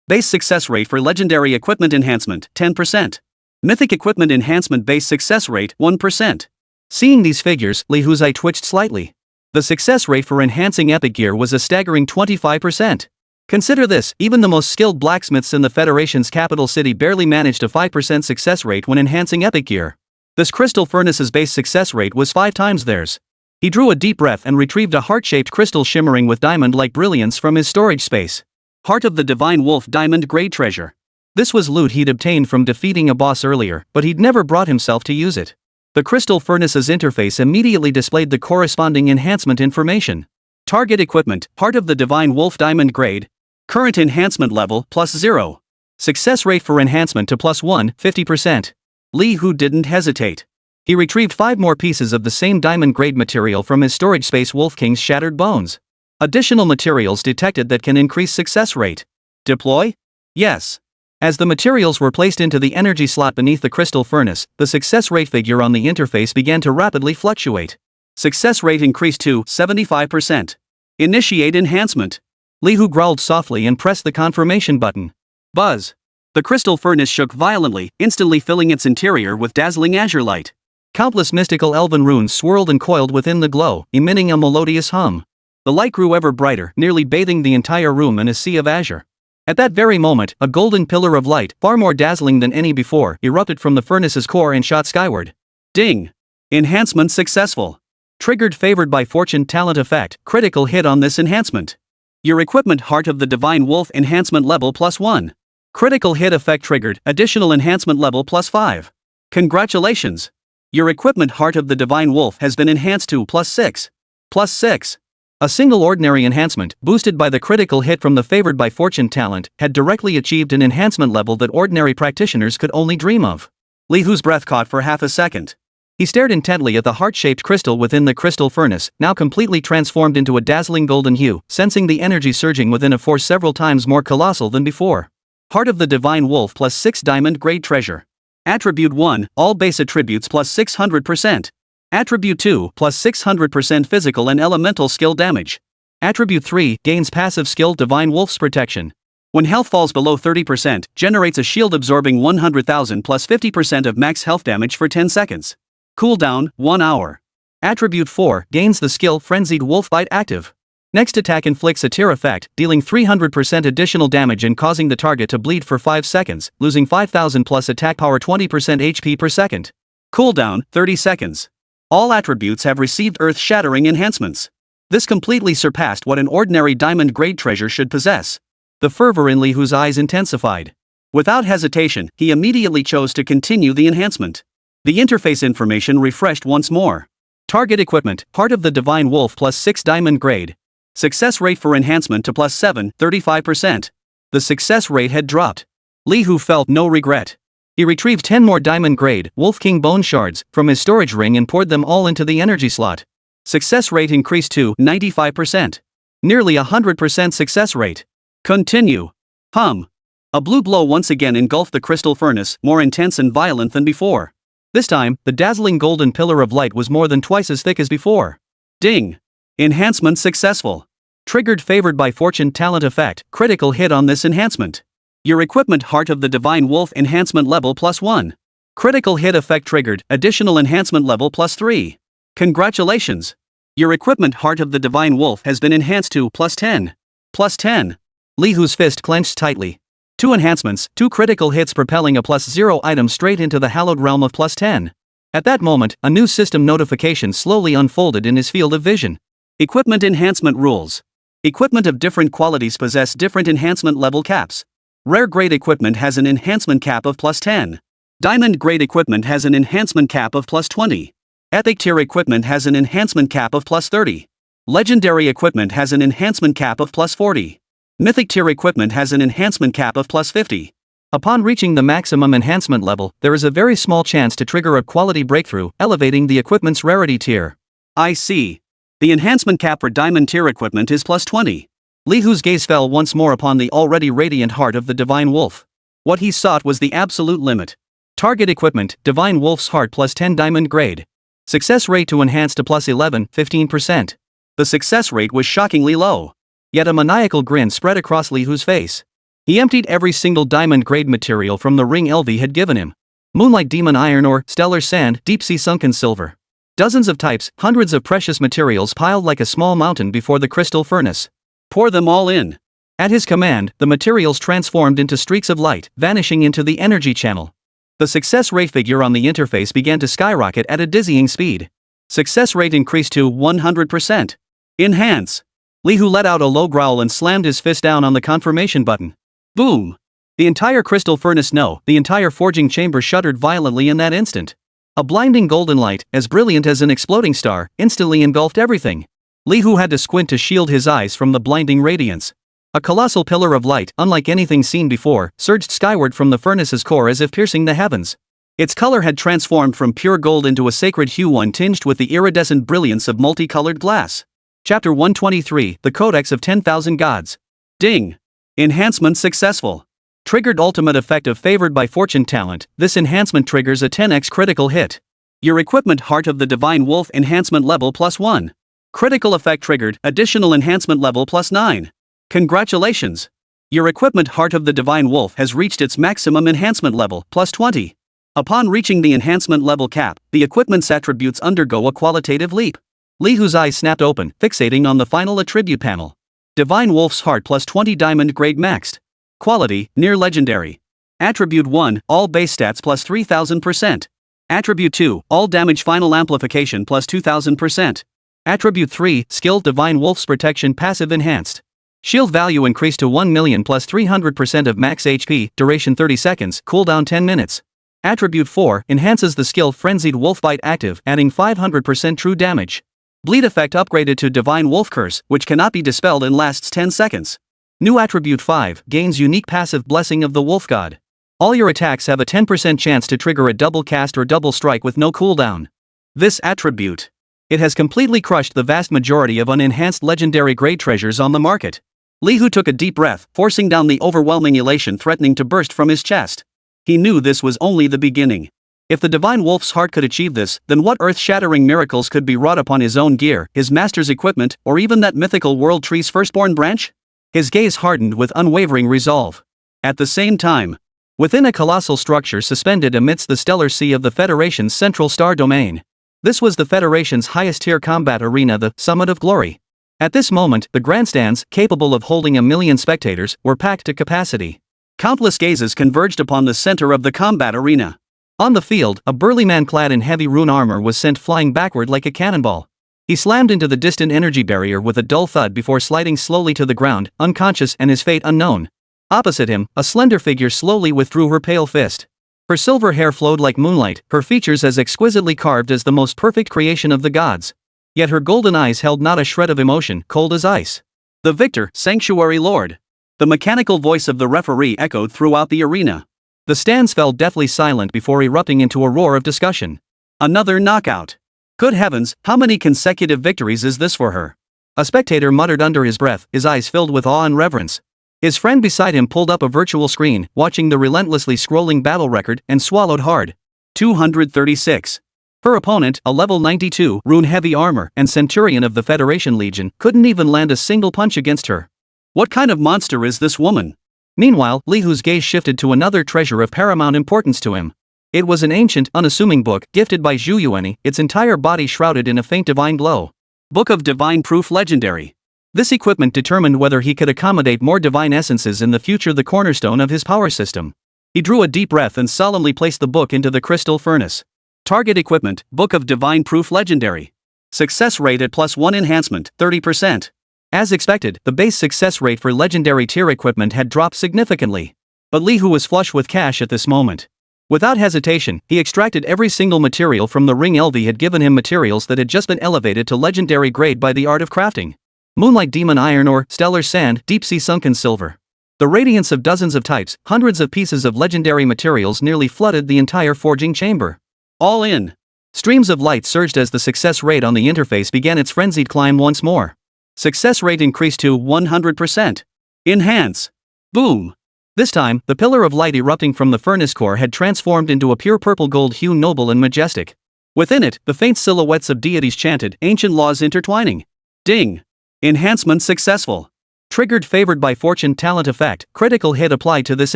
Base success rate for legendary equipment enhancement, 10%. Mythic equipment enhancement base success rate, 1%. Seeing these figures, Li Hu's eye twitched slightly. The success rate for enhancing epic gear was a staggering 25%. Consider this, even the most skilled blacksmiths in the Federation's capital city barely managed a 5% success rate when enhancing epic gear. This crystal furnace's base success rate was 5 times theirs. He drew a deep breath and retrieved a heart-shaped crystal shimmering with diamond-like brilliance from his storage space. Heart of the Divine Wolf Diamond Grade Treasure. This was loot he'd obtained from defeating a boss earlier, but he'd never brought himself to use it. The crystal furnace's interface immediately displayed the corresponding enhancement information. Target equipment, Heart of the Divine Wolf Diamond Grade. Current enhancement level, +0. Success rate for enhancement to +1, 50%. Li Hu didn't hesitate. He retrieved 5 more pieces of the same diamond grade material from his storage space Wolf King's shattered bones. Additional materials detected that can increase success rate. Deploy? Yes. As the materials were placed into the energy slot beneath the crystal furnace, the success rate figure on the interface began to rapidly fluctuate. Success rate increased to 75%. Initiate enhancement. Li Hu growled softly and pressed the confirmation button. Buzz. The crystal furnace shook violently, instantly filling its interior with dazzling azure light. Countless mystical elven runes swirled and coiled within the glow, emitting a melodious hum. The light grew ever brighter, nearly bathing the entire room in a sea of azure. At that very moment, a golden pillar of light, far more dazzling than any before, erupted from the furnace's core and shot skyward. Ding! Enhancement successful. Triggered favored by fortune talent effect, critical hit on this enhancement. Your equipment Heart of the Divine Wolf enhancement level +1. Critical hit effect triggered, additional enhancement level +5. Congratulations! Your equipment Heart of the Divine Wolf has been enhanced to +6. +6. A single ordinary enhancement, boosted by the critical hit from the favored by fortune talent, had directly achieved an enhancement level that ordinary practitioners could only dream of. Li Hu's breath caught for half a second. He stared intently at the heart-shaped crystal within the crystal furnace, now completely transformed into a dazzling golden hue, sensing the energy surging within a force several times more colossal than before. Heart of the Divine Wolf +6 Diamond Grade Treasure. Attribute 1, all base attributes +600%. Attribute 2, +600% physical and elemental skill damage. Attribute 3, gains passive skill Divine Wolf's Protection. When health falls below 30%, generates a shield absorbing 100,000 plus 50% of max health damage for 10 seconds. Cooldown, 1 hour. Attribute 4, gains the skill Frenzied Wolf Bite active. Next attack inflicts a tear effect, dealing 300% additional damage and causing the target to bleed for 5 seconds, losing 5,000 plus attack power 20% HP per second. Cooldown, 30 seconds. All attributes have received earth-shattering enhancements. This completely surpassed what an ordinary diamond-grade treasure should possess. The fervor in Li Hu's eyes intensified. Without hesitation, he immediately chose to continue the enhancement. The interface information refreshed once more. Target equipment, part of the Divine Wolf plus 6 diamond grade. Success rate for enhancement to plus 7, 35%. The success rate had dropped. Li Hu felt no regret. He retrieved 10 more diamond grade Wolf King bone shards from his storage ring and poured them all into the energy slot. Success rate increased to 95%. Nearly 100% success rate. Continue. A blue glow once again engulfed the crystal furnace, more intense and violent than before. This time, the dazzling golden pillar of light was more than twice as thick as before. Ding! Enhancement successful. Triggered favored by fortune talent effect, critical hit on this enhancement. Your equipment Heart of the Divine Wolf enhancement level plus 1. Critical hit effect triggered, additional enhancement level plus 3. Congratulations! Your equipment Heart of the Divine Wolf has been enhanced to plus 10. Plus 10. Li Hu's fist clenched tightly. 2 enhancements, 2 critical hits propelling a plus 0 item straight into the hallowed realm of plus 10. At that moment, a new system notification slowly unfolded in his field of vision. Equipment enhancement rules. Equipment of different qualities possess different enhancement level caps. Rare grade equipment has an enhancement cap of plus 10. Diamond grade equipment has an enhancement cap of plus 20. Epic tier equipment has an enhancement cap of plus 30. Legendary equipment has an enhancement cap of plus 40. Mythic tier equipment has an enhancement cap of plus 50. Upon reaching the maximum enhancement level, there is a very small chance to trigger a quality breakthrough, elevating the equipment's rarity tier. I see. The enhancement cap for diamond tier equipment is plus 20. Li Hu's gaze fell once more upon the already radiant heart of the Divine Wolf. What he sought was the absolute limit. Target equipment, Divine Wolf's Heart plus 10 diamond grade. Success rate to enhance to plus 11, 15%. The success rate was shockingly low. Yet a maniacal grin spread across Li Hu's face. He emptied every single diamond-grade material from the ring LV had given him. Moonlight demon iron ore, stellar sand, deep-sea sunken silver. Dozens of types, hundreds of precious materials piled like a small mountain before the crystal furnace. Pour them all in. At his command, the materials transformed into streaks of light, vanishing into the energy channel. The success rate figure on the interface began to skyrocket at a dizzying speed. Success rate increased to 100%. Enhance. Li Hu let out a low growl and slammed his fist down on the confirmation button. Boom! The entire crystal furnace the entire forging chamber shuddered violently in that instant. A blinding golden light, as brilliant as an exploding star, instantly engulfed everything. Li Hu had to squint to shield his eyes from the blinding radiance. A colossal pillar of light, unlike anything seen before, surged skyward from the furnace's core as if piercing the heavens. Its color had transformed from pure gold into a sacred hue, one tinged with the iridescent brilliance of multicolored glass. Chapter 123, The Codex of 10,000 Gods. Ding! Enhancement successful. Triggered ultimate effect of favored by fortune talent, this enhancement triggers a 10x critical hit. Your equipment Heart of the Divine Wolf enhancement level plus 1. Critical effect triggered, additional enhancement level plus 9. Congratulations! Your equipment Heart of the Divine Wolf has reached its maximum enhancement level, plus 20. Upon reaching the enhancement level cap, the equipment's attributes undergo a qualitative leap. Li Hu's eyes snapped open, fixating on the final attribute panel. Divine Wolf's Heart plus 20 diamond grade maxed. Quality, near legendary. Attribute 1, all base stats plus 3000%. Attribute 2, all damage final amplification plus 2000%. Attribute 3, skill Divine Wolf's protection passive enhanced. Shield value increased to 1 million plus 300% of max HP, duration 30 seconds, cooldown 10 minutes. Attribute 4, enhances the skill Frenzied Wolfbite active, adding 500% true damage. Bleed effect upgraded to Divine Wolf Curse, which cannot be dispelled and lasts 10 seconds. New Attribute 5, gains unique passive Blessing of the Wolf God. All your attacks have a 10% chance to trigger a double cast or double strike with no cooldown. This attribute. It has completely crushed the vast majority of unenhanced legendary grade treasures on the market. Li Hu took a deep breath, forcing down the overwhelming elation threatening to burst from his chest. He knew this was only the beginning. If the Divine Wolf's Heart could achieve this, then what earth-shattering miracles could be wrought upon his own gear, his master's equipment, or even that mythical world tree's firstborn branch? His gaze hardened with unwavering resolve. At the same time, within a colossal structure suspended amidst the stellar sea of the Federation's central star domain. This was the Federation's highest-tier combat arena, the Summit of Glory. At this moment, the grandstands, capable of holding 1 million spectators, were packed to capacity. Countless gazes converged upon the center of the combat arena. On the field, a burly man clad in heavy rune armor was sent flying backward like a cannonball. He slammed into the distant energy barrier with a dull thud before sliding slowly to the ground, unconscious and his fate unknown. Opposite him, a slender figure slowly withdrew her pale fist. Her silver hair flowed like moonlight, her features as exquisitely carved as the most perfect creation of the gods. Yet her golden eyes held not a shred of emotion, cold as ice. The victor, Sanctuary Lord. The mechanical voice of the referee echoed throughout the arena. The stands fell deathly silent before erupting into a roar of discussion. Another knockout. Good heavens, how many consecutive victories is this for her? A spectator muttered under his breath, his eyes filled with awe and reverence. His friend beside him pulled up a virtual screen, watching the relentlessly scrolling battle record, and swallowed hard. 236. Her opponent, a level 92 rune-heavy armor and centurion of the Federation Legion, couldn't even land a single punch against her. What kind of monster is this woman? Meanwhile, Li Hu's gaze shifted to another treasure of paramount importance to him. It was an ancient, unassuming book, gifted by Zhu Yuanyi, its entire body shrouded in a faint divine glow. Book of Divine Proof Legendary. This equipment determined whether he could accommodate more divine essences in the future, the cornerstone of his power system. He drew a deep breath and solemnly placed the book into the crystal furnace. Target equipment, Book of Divine Proof Legendary. Success rate at +1 enhancement, 30%. As expected, the base success rate for legendary tier equipment had dropped significantly. But Li Hu was flush with cash at this moment. Without hesitation, he extracted every single material from the ring. LV had given him materials that had just been elevated to legendary grade by the art of crafting. Moonlight Demon Iron Ore, Stellar Sand, Deep Sea Sunken Silver. The radiance of dozens of types, hundreds of pieces of legendary materials nearly flooded the entire forging chamber. All in. Streams of light surged as the success rate on the interface began its frenzied climb once more. Success rate increased to 100%. Enhance. Boom. This time, the pillar of light erupting from the furnace core had transformed into a pure purple gold hue, noble and majestic. Within it, the faint silhouettes of deities chanted, ancient laws intertwining. Ding. Enhancement successful. Triggered favored by fortune talent effect, critical hit applied to this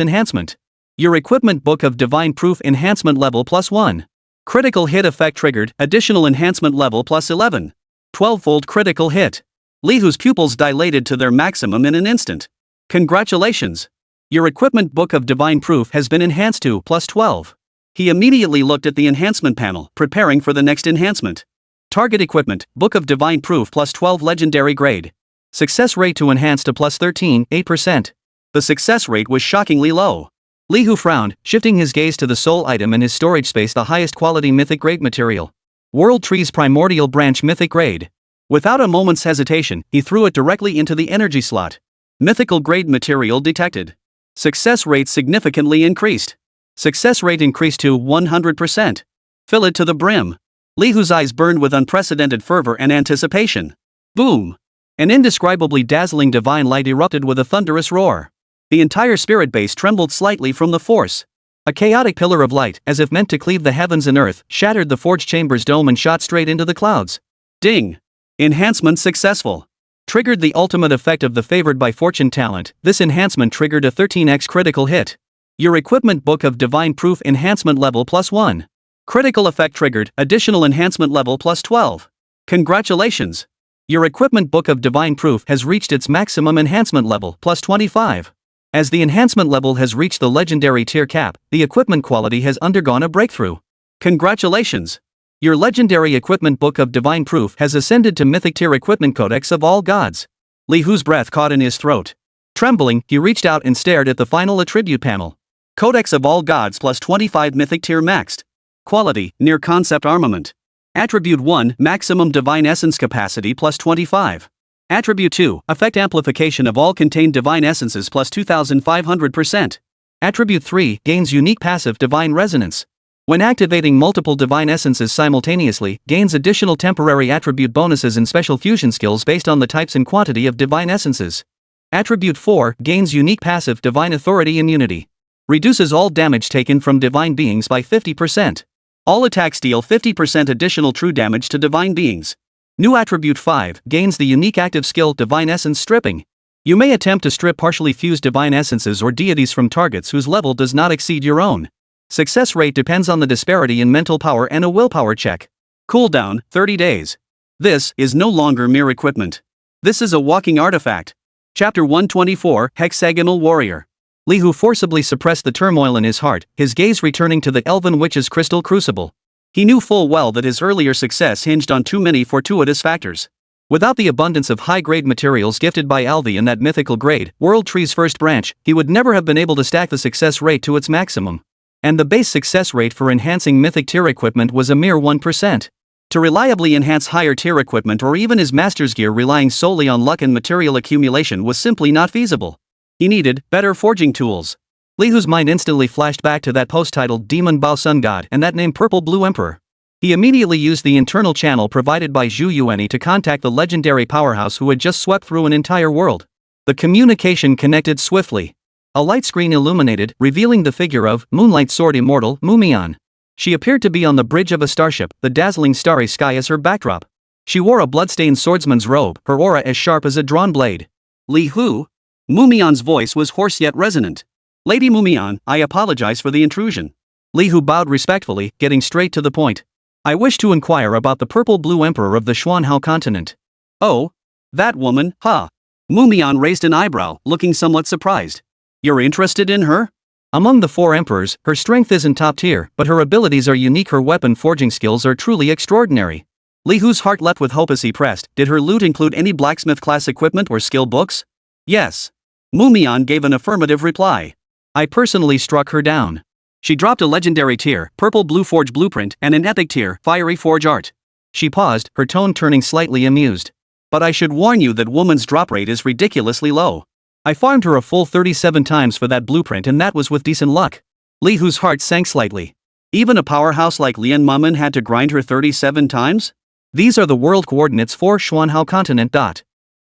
enhancement. Your equipment Book of Divine Proof enhancement level +1. Critical hit effect triggered, additional enhancement level +11. 12-fold critical hit. Li Hu's pupils dilated to their maximum in an instant. Congratulations! Your equipment Book of Divine Proof has been enhanced to +12. He immediately looked at the enhancement panel, preparing for the next enhancement. Target equipment, Book of Divine Proof +12 legendary grade. Success rate to enhance to +13, 8%. The success rate was shockingly low. Li Hu frowned, shifting his gaze to the sole item in his storage space, the highest quality mythic grade material. World Tree's Primordial Branch mythic grade. Without a moment's hesitation, he threw it directly into the energy slot. Mythical grade material detected. Success rate significantly increased. Success rate increased to 100%. Fill it to the brim. Li Hu's eyes burned with unprecedented fervor and anticipation. Boom! An indescribably dazzling divine light erupted with a thunderous roar. The entire spirit base trembled slightly from the force. A chaotic pillar of light, as if meant to cleave the heavens and earth, shattered the forge chamber's dome and shot straight into the clouds. Ding! Enhancement successful. Triggered the ultimate effect of the favored by fortune talent. This enhancement triggered a 13x critical hit. Your equipment Book of Divine Proof enhancement level +1. Critical effect triggered, additional enhancement level +12. Congratulations! Your equipment Book of Divine Proof has reached its maximum enhancement level +25. As the enhancement level has reached the legendary tier cap, the equipment quality has undergone a breakthrough. Congratulations! Your legendary equipment Book of Divine Proof has ascended to mythic tier equipment Codex of all gods. Li Hu's breath caught in his throat. Trembling, he reached out and stared at the final attribute panel. Codex of all gods +25 mythic tier maxed. Quality, near concept armament. Attribute 1, maximum divine essence capacity +25. Attribute 2, effect amplification of all contained divine essences +2500%. Attribute 3, gains unique passive divine resonance. When activating multiple divine essences simultaneously, gains additional temporary attribute bonuses and special fusion skills based on the types and quantity of divine essences. Attribute 4, gains unique passive divine authority immunity. Reduces all damage taken from divine beings by 50%. All attacks deal 50% additional true damage to divine beings. New Attribute 5, gains the unique active skill Divine Essence Stripping. You may attempt to strip partially fused divine essences or deities from targets whose level does not exceed your own. Success rate depends on the disparity in mental power and a willpower check. Cooldown, 30 days. This is no longer mere equipment. This is a walking artifact. Chapter 124, Hexagonal Warrior. Li Hu forcibly suppressed the turmoil in his heart, his gaze returning to the elven witch's crystal crucible. He knew full well that his earlier success hinged on too many fortuitous factors. Without the abundance of high-grade materials gifted by Alvi in that mythical grade, World Tree's first branch, he would never have been able to stack the success rate to its maximum. And the base success rate for enhancing mythic tier equipment was a mere 1%. To reliably enhance higher tier equipment or even his master's gear relying solely on luck and material accumulation was simply not feasible. He needed better forging tools. Li Hu's mind instantly flashed back to that post titled Demon Bao Sun God and that name Purple Blue Emperor. He immediately used the internal channel provided by Zhu Yuanyi to contact the legendary powerhouse who had just swept through an entire world. The communication connected swiftly. A light screen illuminated, revealing the figure of Moonlight Sword Immortal, Mumian. She appeared to be on the bridge of a starship, the dazzling starry sky as her backdrop. She wore a bloodstained swordsman's robe, her aura as sharp as a drawn blade. Li Hu? Mumian's voice was hoarse yet resonant. Lady Mumian, I apologize for the intrusion. Li Hu bowed respectfully, getting straight to the point. I wish to inquire about the Purple Blue Emperor of the Xuanhao continent. Oh? That woman, huh? Mumian raised an eyebrow, looking somewhat surprised. You're interested in her? Among the 4 emperors, her strength isn't top tier, but her abilities are unique. Her weapon forging skills are truly extraordinary. Li Hu's heart leapt with hope as he pressed. Did her loot include any blacksmith class equipment or skill books? Yes. Mumian gave an affirmative reply. I personally struck her down. She dropped a legendary tier, Purple Blue Forge Blueprint, and an epic tier, Fiery Forge Art. She paused, her tone turning slightly amused. But I should warn you that woman's drop rate is ridiculously low. I farmed her a full 37 times for that blueprint and that was with decent luck. Li Hu's heart sank slightly. Even a powerhouse like Lian Mamen had to grind her 37 times? These are the world coordinates for Xuanhao continent.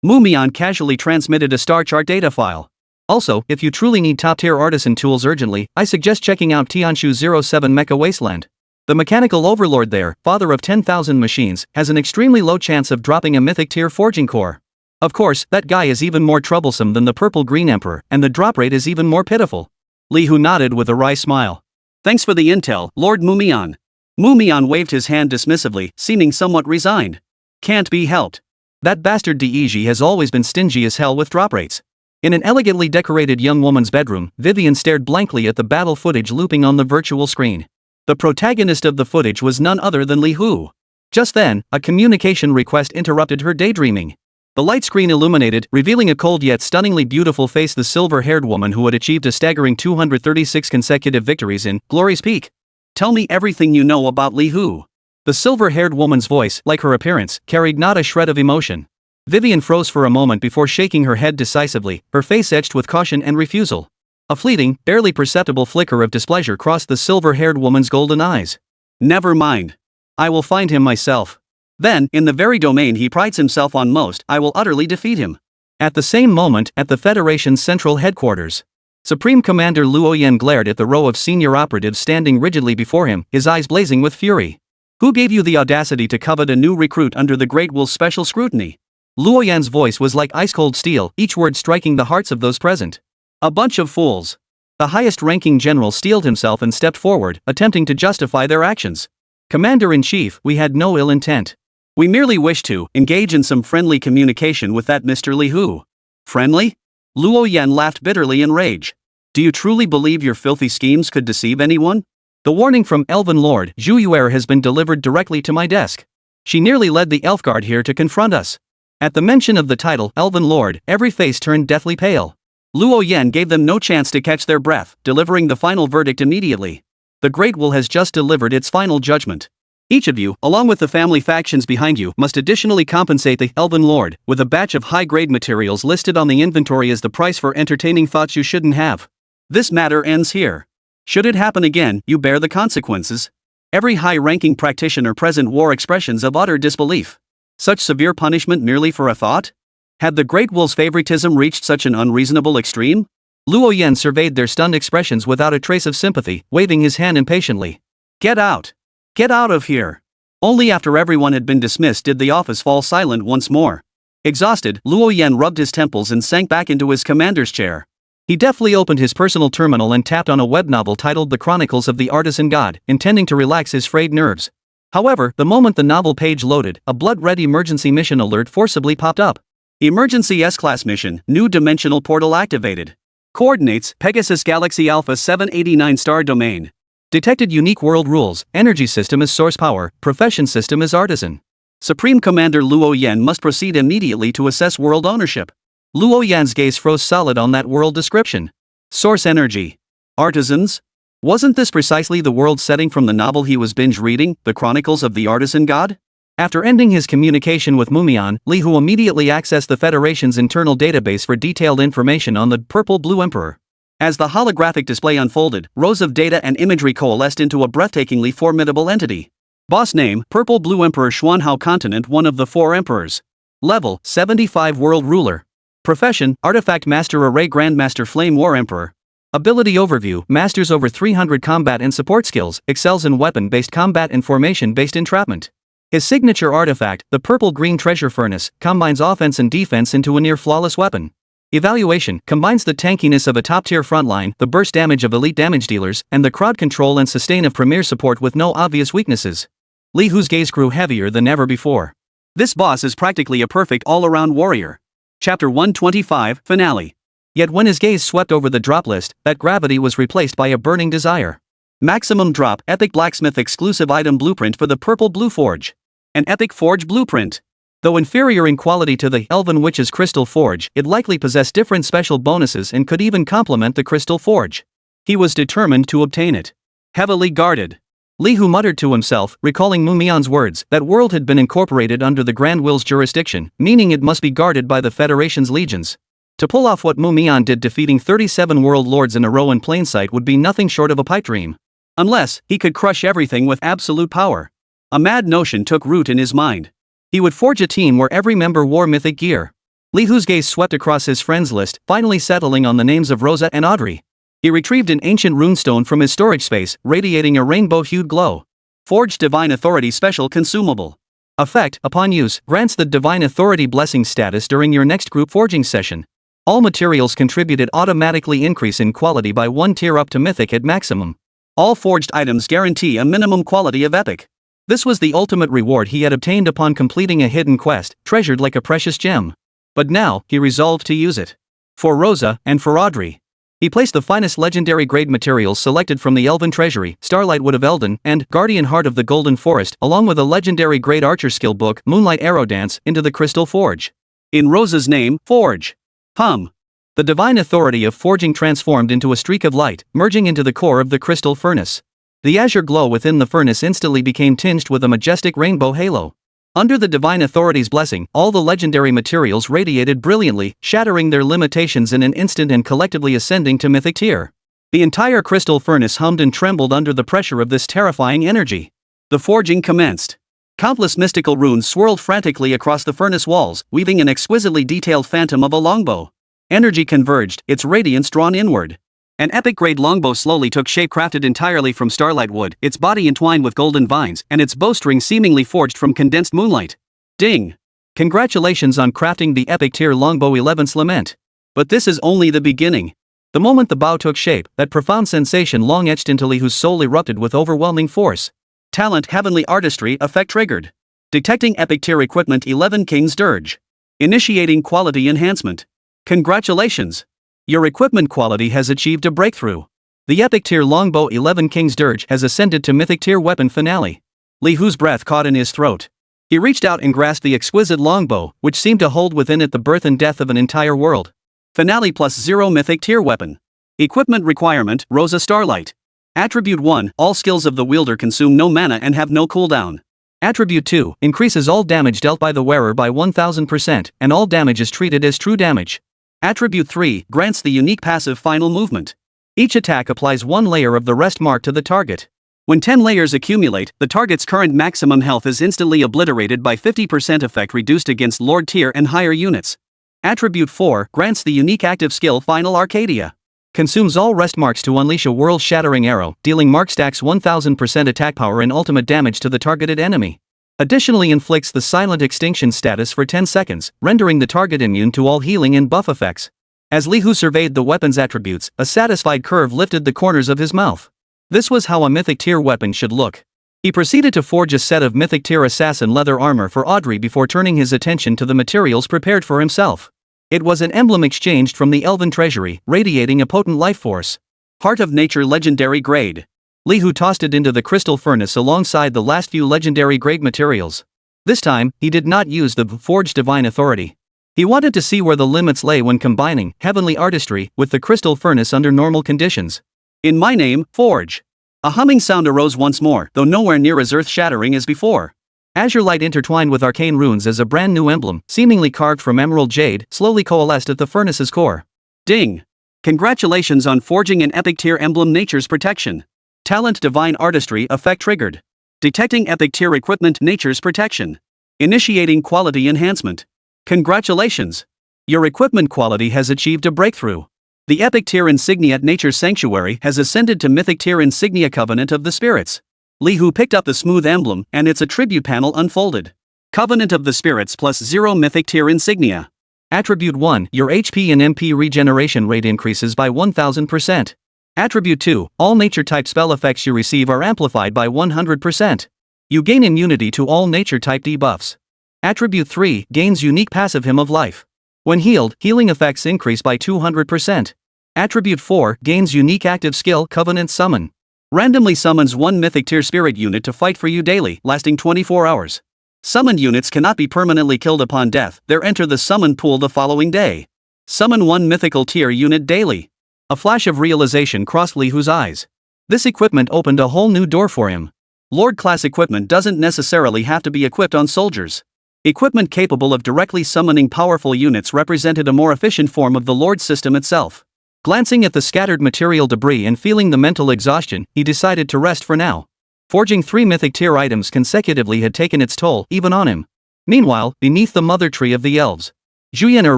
Mumian casually transmitted a star chart data file. Also, if you truly need top-tier artisan tools urgently, I suggest checking out Tianshu 07 Mecha Wasteland. The mechanical overlord there, father of 10,000 machines, has an extremely low chance of dropping a mythic tier forging core. Of course, that guy is even more troublesome than the Purple-Green Emperor, and the drop rate is even more pitiful. Li Hu nodded with a wry smile. Thanks for the intel, Lord Mumian. Mumian waved his hand dismissively, seeming somewhat resigned. Can't be helped. That bastard Deiji has always been stingy as hell with drop rates. In an elegantly decorated young woman's bedroom, Vivian stared blankly at the battle footage looping on the virtual screen. The protagonist of the footage was none other than Li Hu. Just then, a communication request interrupted her daydreaming. The light screen illuminated, revealing a cold yet stunningly beautiful face, the silver-haired woman who had achieved a staggering 236 consecutive victories in Glory's Peak. Tell me everything you know about Li Hu. The silver-haired woman's voice, like her appearance, carried not a shred of emotion. Vivian froze for a moment before shaking her head decisively, her face etched with caution and refusal. A fleeting, barely perceptible flicker of displeasure crossed the silver-haired woman's golden eyes. Never mind. I will find him myself. Then, in the very domain he prides himself on most, I will utterly defeat him. At the same moment, at the Federation's central headquarters, Supreme Commander Luo Yan glared at the row of senior operatives standing rigidly before him, his eyes blazing with fury. Who gave you the audacity to covet a new recruit under the Great Wolf's special scrutiny? Luo Yan's voice was like ice-cold steel, each word striking the hearts of those present. A bunch of fools. The highest-ranking general steeled himself and stepped forward, attempting to justify their actions. Commander-in-Chief, we had no ill intent. We merely wished to engage in some friendly communication with that Mr. Li Hu. Friendly? Luo Yan laughed bitterly in rage. Do you truly believe your filthy schemes could deceive anyone? The warning from Elven Lord Zhu Yuer has been delivered directly to my desk. She nearly led the elf guard here to confront us. At the mention of the title Elven Lord, every face turned deathly pale. Luo Yan gave them no chance to catch their breath, delivering the final verdict immediately. The Great Will has just delivered its final judgment. Each of you, along with the family factions behind you, must additionally compensate the Elven Lord with a batch of high-grade materials listed on the inventory as the price for entertaining thoughts you shouldn't have. This matter ends here. Should it happen again, you bear the consequences. Every high-ranking practitioner present wore expressions of utter disbelief. Such severe punishment merely for a thought? Had the Great Will's favoritism reached such an unreasonable extreme? Luo Yan surveyed their stunned expressions without a trace of sympathy, waving his hand impatiently. Get out! Get out of here! Only after everyone had been dismissed did the office fall silent once more. Exhausted, Luo Yan rubbed his temples and sank back into his commander's chair. He deftly opened his personal terminal and tapped on a web novel titled The Chronicles of the Artisan God, intending to relax his frayed nerves. However, the moment the novel page loaded, a blood-red emergency mission alert forcibly popped up. Emergency S-Class mission, new dimensional portal activated. Coordinates: Pegasus Galaxy Alpha 789 star domain. Detected unique world rules. Energy system is source power, profession system is artisan. Supreme Commander Luo Yan must proceed immediately to assess world ownership. Luo Yan's gaze froze solid on that world description. Source energy. Artisans? Wasn't this precisely the world setting from the novel he was binge reading, The Chronicles of the Artisan God? After ending his communication with Mumian, Li Hu immediately accessed the Federation's internal database for detailed information on the Purple-Blue Emperor. As the holographic display unfolded, rows of data and imagery coalesced into a breathtakingly formidable entity. Boss name: Purple-Blue Emperor, Xuanhao Continent, one of the 4 emperors. Level: 75 World Ruler. Profession: Artifact Master, Array Grandmaster, Flame War Emperor. Ability overview: masters over 300 combat and support skills, excels in weapon-based combat and formation-based entrapment. His signature artifact, the Purple-Green Treasure Furnace, combines offense and defense into a near-flawless weapon. Evaluation: combines the tankiness of a top-tier frontline, the burst damage of elite damage dealers, and the crowd control and sustain of premier support with no obvious weaknesses. Li Hu's gaze grew heavier than ever before. This boss is practically a perfect all-around warrior. Chapter 125, Finale. Yet when his gaze swept over the drop list, that gravity was replaced by a burning desire. Maximum drop: Epic Blacksmith exclusive item blueprint for the Purple-Blue Forge. An epic forge blueprint. Though inferior in quality to the Elven Witch's Crystal Forge, it likely possessed different special bonuses and could even complement the Crystal Forge. He was determined to obtain it. Heavily guarded. Li Hu muttered to himself, recalling Mumian's words, that world had been incorporated under the Grand Will's jurisdiction, meaning it must be guarded by the Federation's legions. To pull off what Mumian did, defeating 37 world lords in a row in plain sight, would be nothing short of a pipe dream. Unless, he could crush everything with absolute power. A mad notion took root in his mind. He would forge a team where every member wore mythic gear. Li Hu's gaze swept across his friends list, finally settling on the names of Rosa and Audrey. He retrieved an ancient runestone from his storage space, radiating a rainbow-hued glow. Forged Divine Authority Special Consumable. Effect: upon use, grants the Divine Authority Blessing status during your next group forging session. All materials contributed automatically increase in quality by 1 tier up to Mythic at maximum. All forged items guarantee a minimum quality of Epic. This was the ultimate reward he had obtained upon completing a hidden quest, treasured like a precious gem. But now, he resolved to use it. For Rosa, and for Audrey. He placed the finest legendary grade materials selected from the Elven Treasury, Starlight Wood of Eldon, and Guardian Heart of the Golden Forest, along with a legendary grade archer skill book, Moonlight Arrow Dance, into the Crystal Forge. In Rosa's name, Forge. The divine authority of forging transformed into a streak of light, merging into the core of the crystal furnace. The azure glow within the furnace instantly became tinged with a majestic rainbow halo. Under the divine authority's blessing, all the legendary materials radiated brilliantly, shattering their limitations in an instant and collectively ascending to mythic tier. The entire crystal furnace hummed and trembled under the pressure of this terrifying energy. The forging commenced. Countless mystical runes swirled frantically across the furnace walls, weaving an exquisitely detailed phantom of a longbow. Energy converged, its radiance drawn inward. An epic-grade longbow slowly took shape, crafted entirely from starlight wood, its body entwined with golden vines, and its bowstring seemingly forged from condensed moonlight. Ding! Congratulations on crafting the epic tier longbow 11's Lament. But this is only the beginning. The moment the bow took shape, that profound sensation long etched into Li Hu's soul erupted with overwhelming force. Talent Heavenly Artistry effect triggered. Detecting epic tier equipment 11 King's Dirge. Initiating quality enhancement. Congratulations! Your equipment quality has achieved a breakthrough. The epic tier longbow 11 King's Dirge has ascended to mythic tier weapon finale. Li Hu's breath caught in his throat. He reached out and grasped the exquisite longbow, which seemed to hold within it the birth and death of an entire world. Finale +0 mythic tier weapon. Equipment requirement: Rosa Starlight. Attribute 1, all skills of the wielder consume no mana and have no cooldown. Attribute 2, increases all damage dealt by the wearer by 1000%, and all damage is treated as true damage. Attribute 3, grants the unique passive Final Movement. Each attack applies 1 layer of the rest mark to the target. When 10 layers accumulate, the target's current maximum health is instantly obliterated by 50% effect reduced against Lord tier and higher units. Attribute 4, grants the unique active skill Final Arcadia. Consumes all rest marks to unleash a world-shattering arrow, dealing mark stacks 1000% attack power and ultimate damage to the targeted enemy. Additionally inflicts the Silent Extinction status for 10 seconds, rendering the target immune to all healing and buff effects. As Li Hu surveyed the weapon's attributes, a satisfied curve lifted the corners of his mouth. This was how a mythic tier weapon should look. He proceeded to forge a set of mythic tier assassin leather armor for Audrey before turning his attention to the materials prepared for himself. It was an emblem exchanged from the elven treasury, radiating a potent life force. Heart of Nature legendary grade. Li Hu tossed it into the crystal furnace alongside the last few legendary grade materials. This time, he did not use the forged divine authority. He wanted to see where the limits lay when combining heavenly artistry with the crystal furnace under normal conditions. In my name, forge. A humming sound arose once more, though nowhere near as earth-shattering as before. Azure light intertwined with arcane runes as a brand new emblem, seemingly carved from emerald jade, slowly coalesced at the furnace's core. Ding! Congratulations on forging an epic tier emblem Nature's Protection. Talent Divine Artistry effect triggered. Detecting epic tier equipment Nature's Protection. Initiating quality enhancement. Congratulations! Your equipment quality has achieved a breakthrough. The epic tier insignia Nature's Sanctuary has ascended to mythic tier insignia Covenant of the Spirits. Li Hu picked up the smooth emblem and its attribute panel unfolded. Covenant of the Spirits plus 0 mythic tier insignia. Attribute 1, your HP and MP regeneration rate increases by 1000%. Attribute 2, all nature type spell effects you receive are amplified by 100%. You gain immunity to all nature type debuffs. Attribute 3, gains unique passive Hymn of Life. When healed, healing effects increase by 200%. Attribute 4, gains unique active skill Covenant Summon. Randomly summons one mythic tier spirit unit to fight for you daily, lasting 24 hours. Summoned units cannot be permanently killed upon death, they enter the summon pool the following day. Summon one mythical tier unit daily. A flash of realization crossed Li Hu's eyes. This equipment opened a whole new door for him. Lord class equipment doesn't necessarily have to be equipped on soldiers. Equipment capable of directly summoning powerful units represented a more efficient form of the Lord system itself. Glancing at the scattered material debris and feeling the mental exhaustion, he decided to rest for now. Forging 3 mythic tier items consecutively had taken its toll, even on him. Meanwhile, beneath the mother tree of the elves, Juyener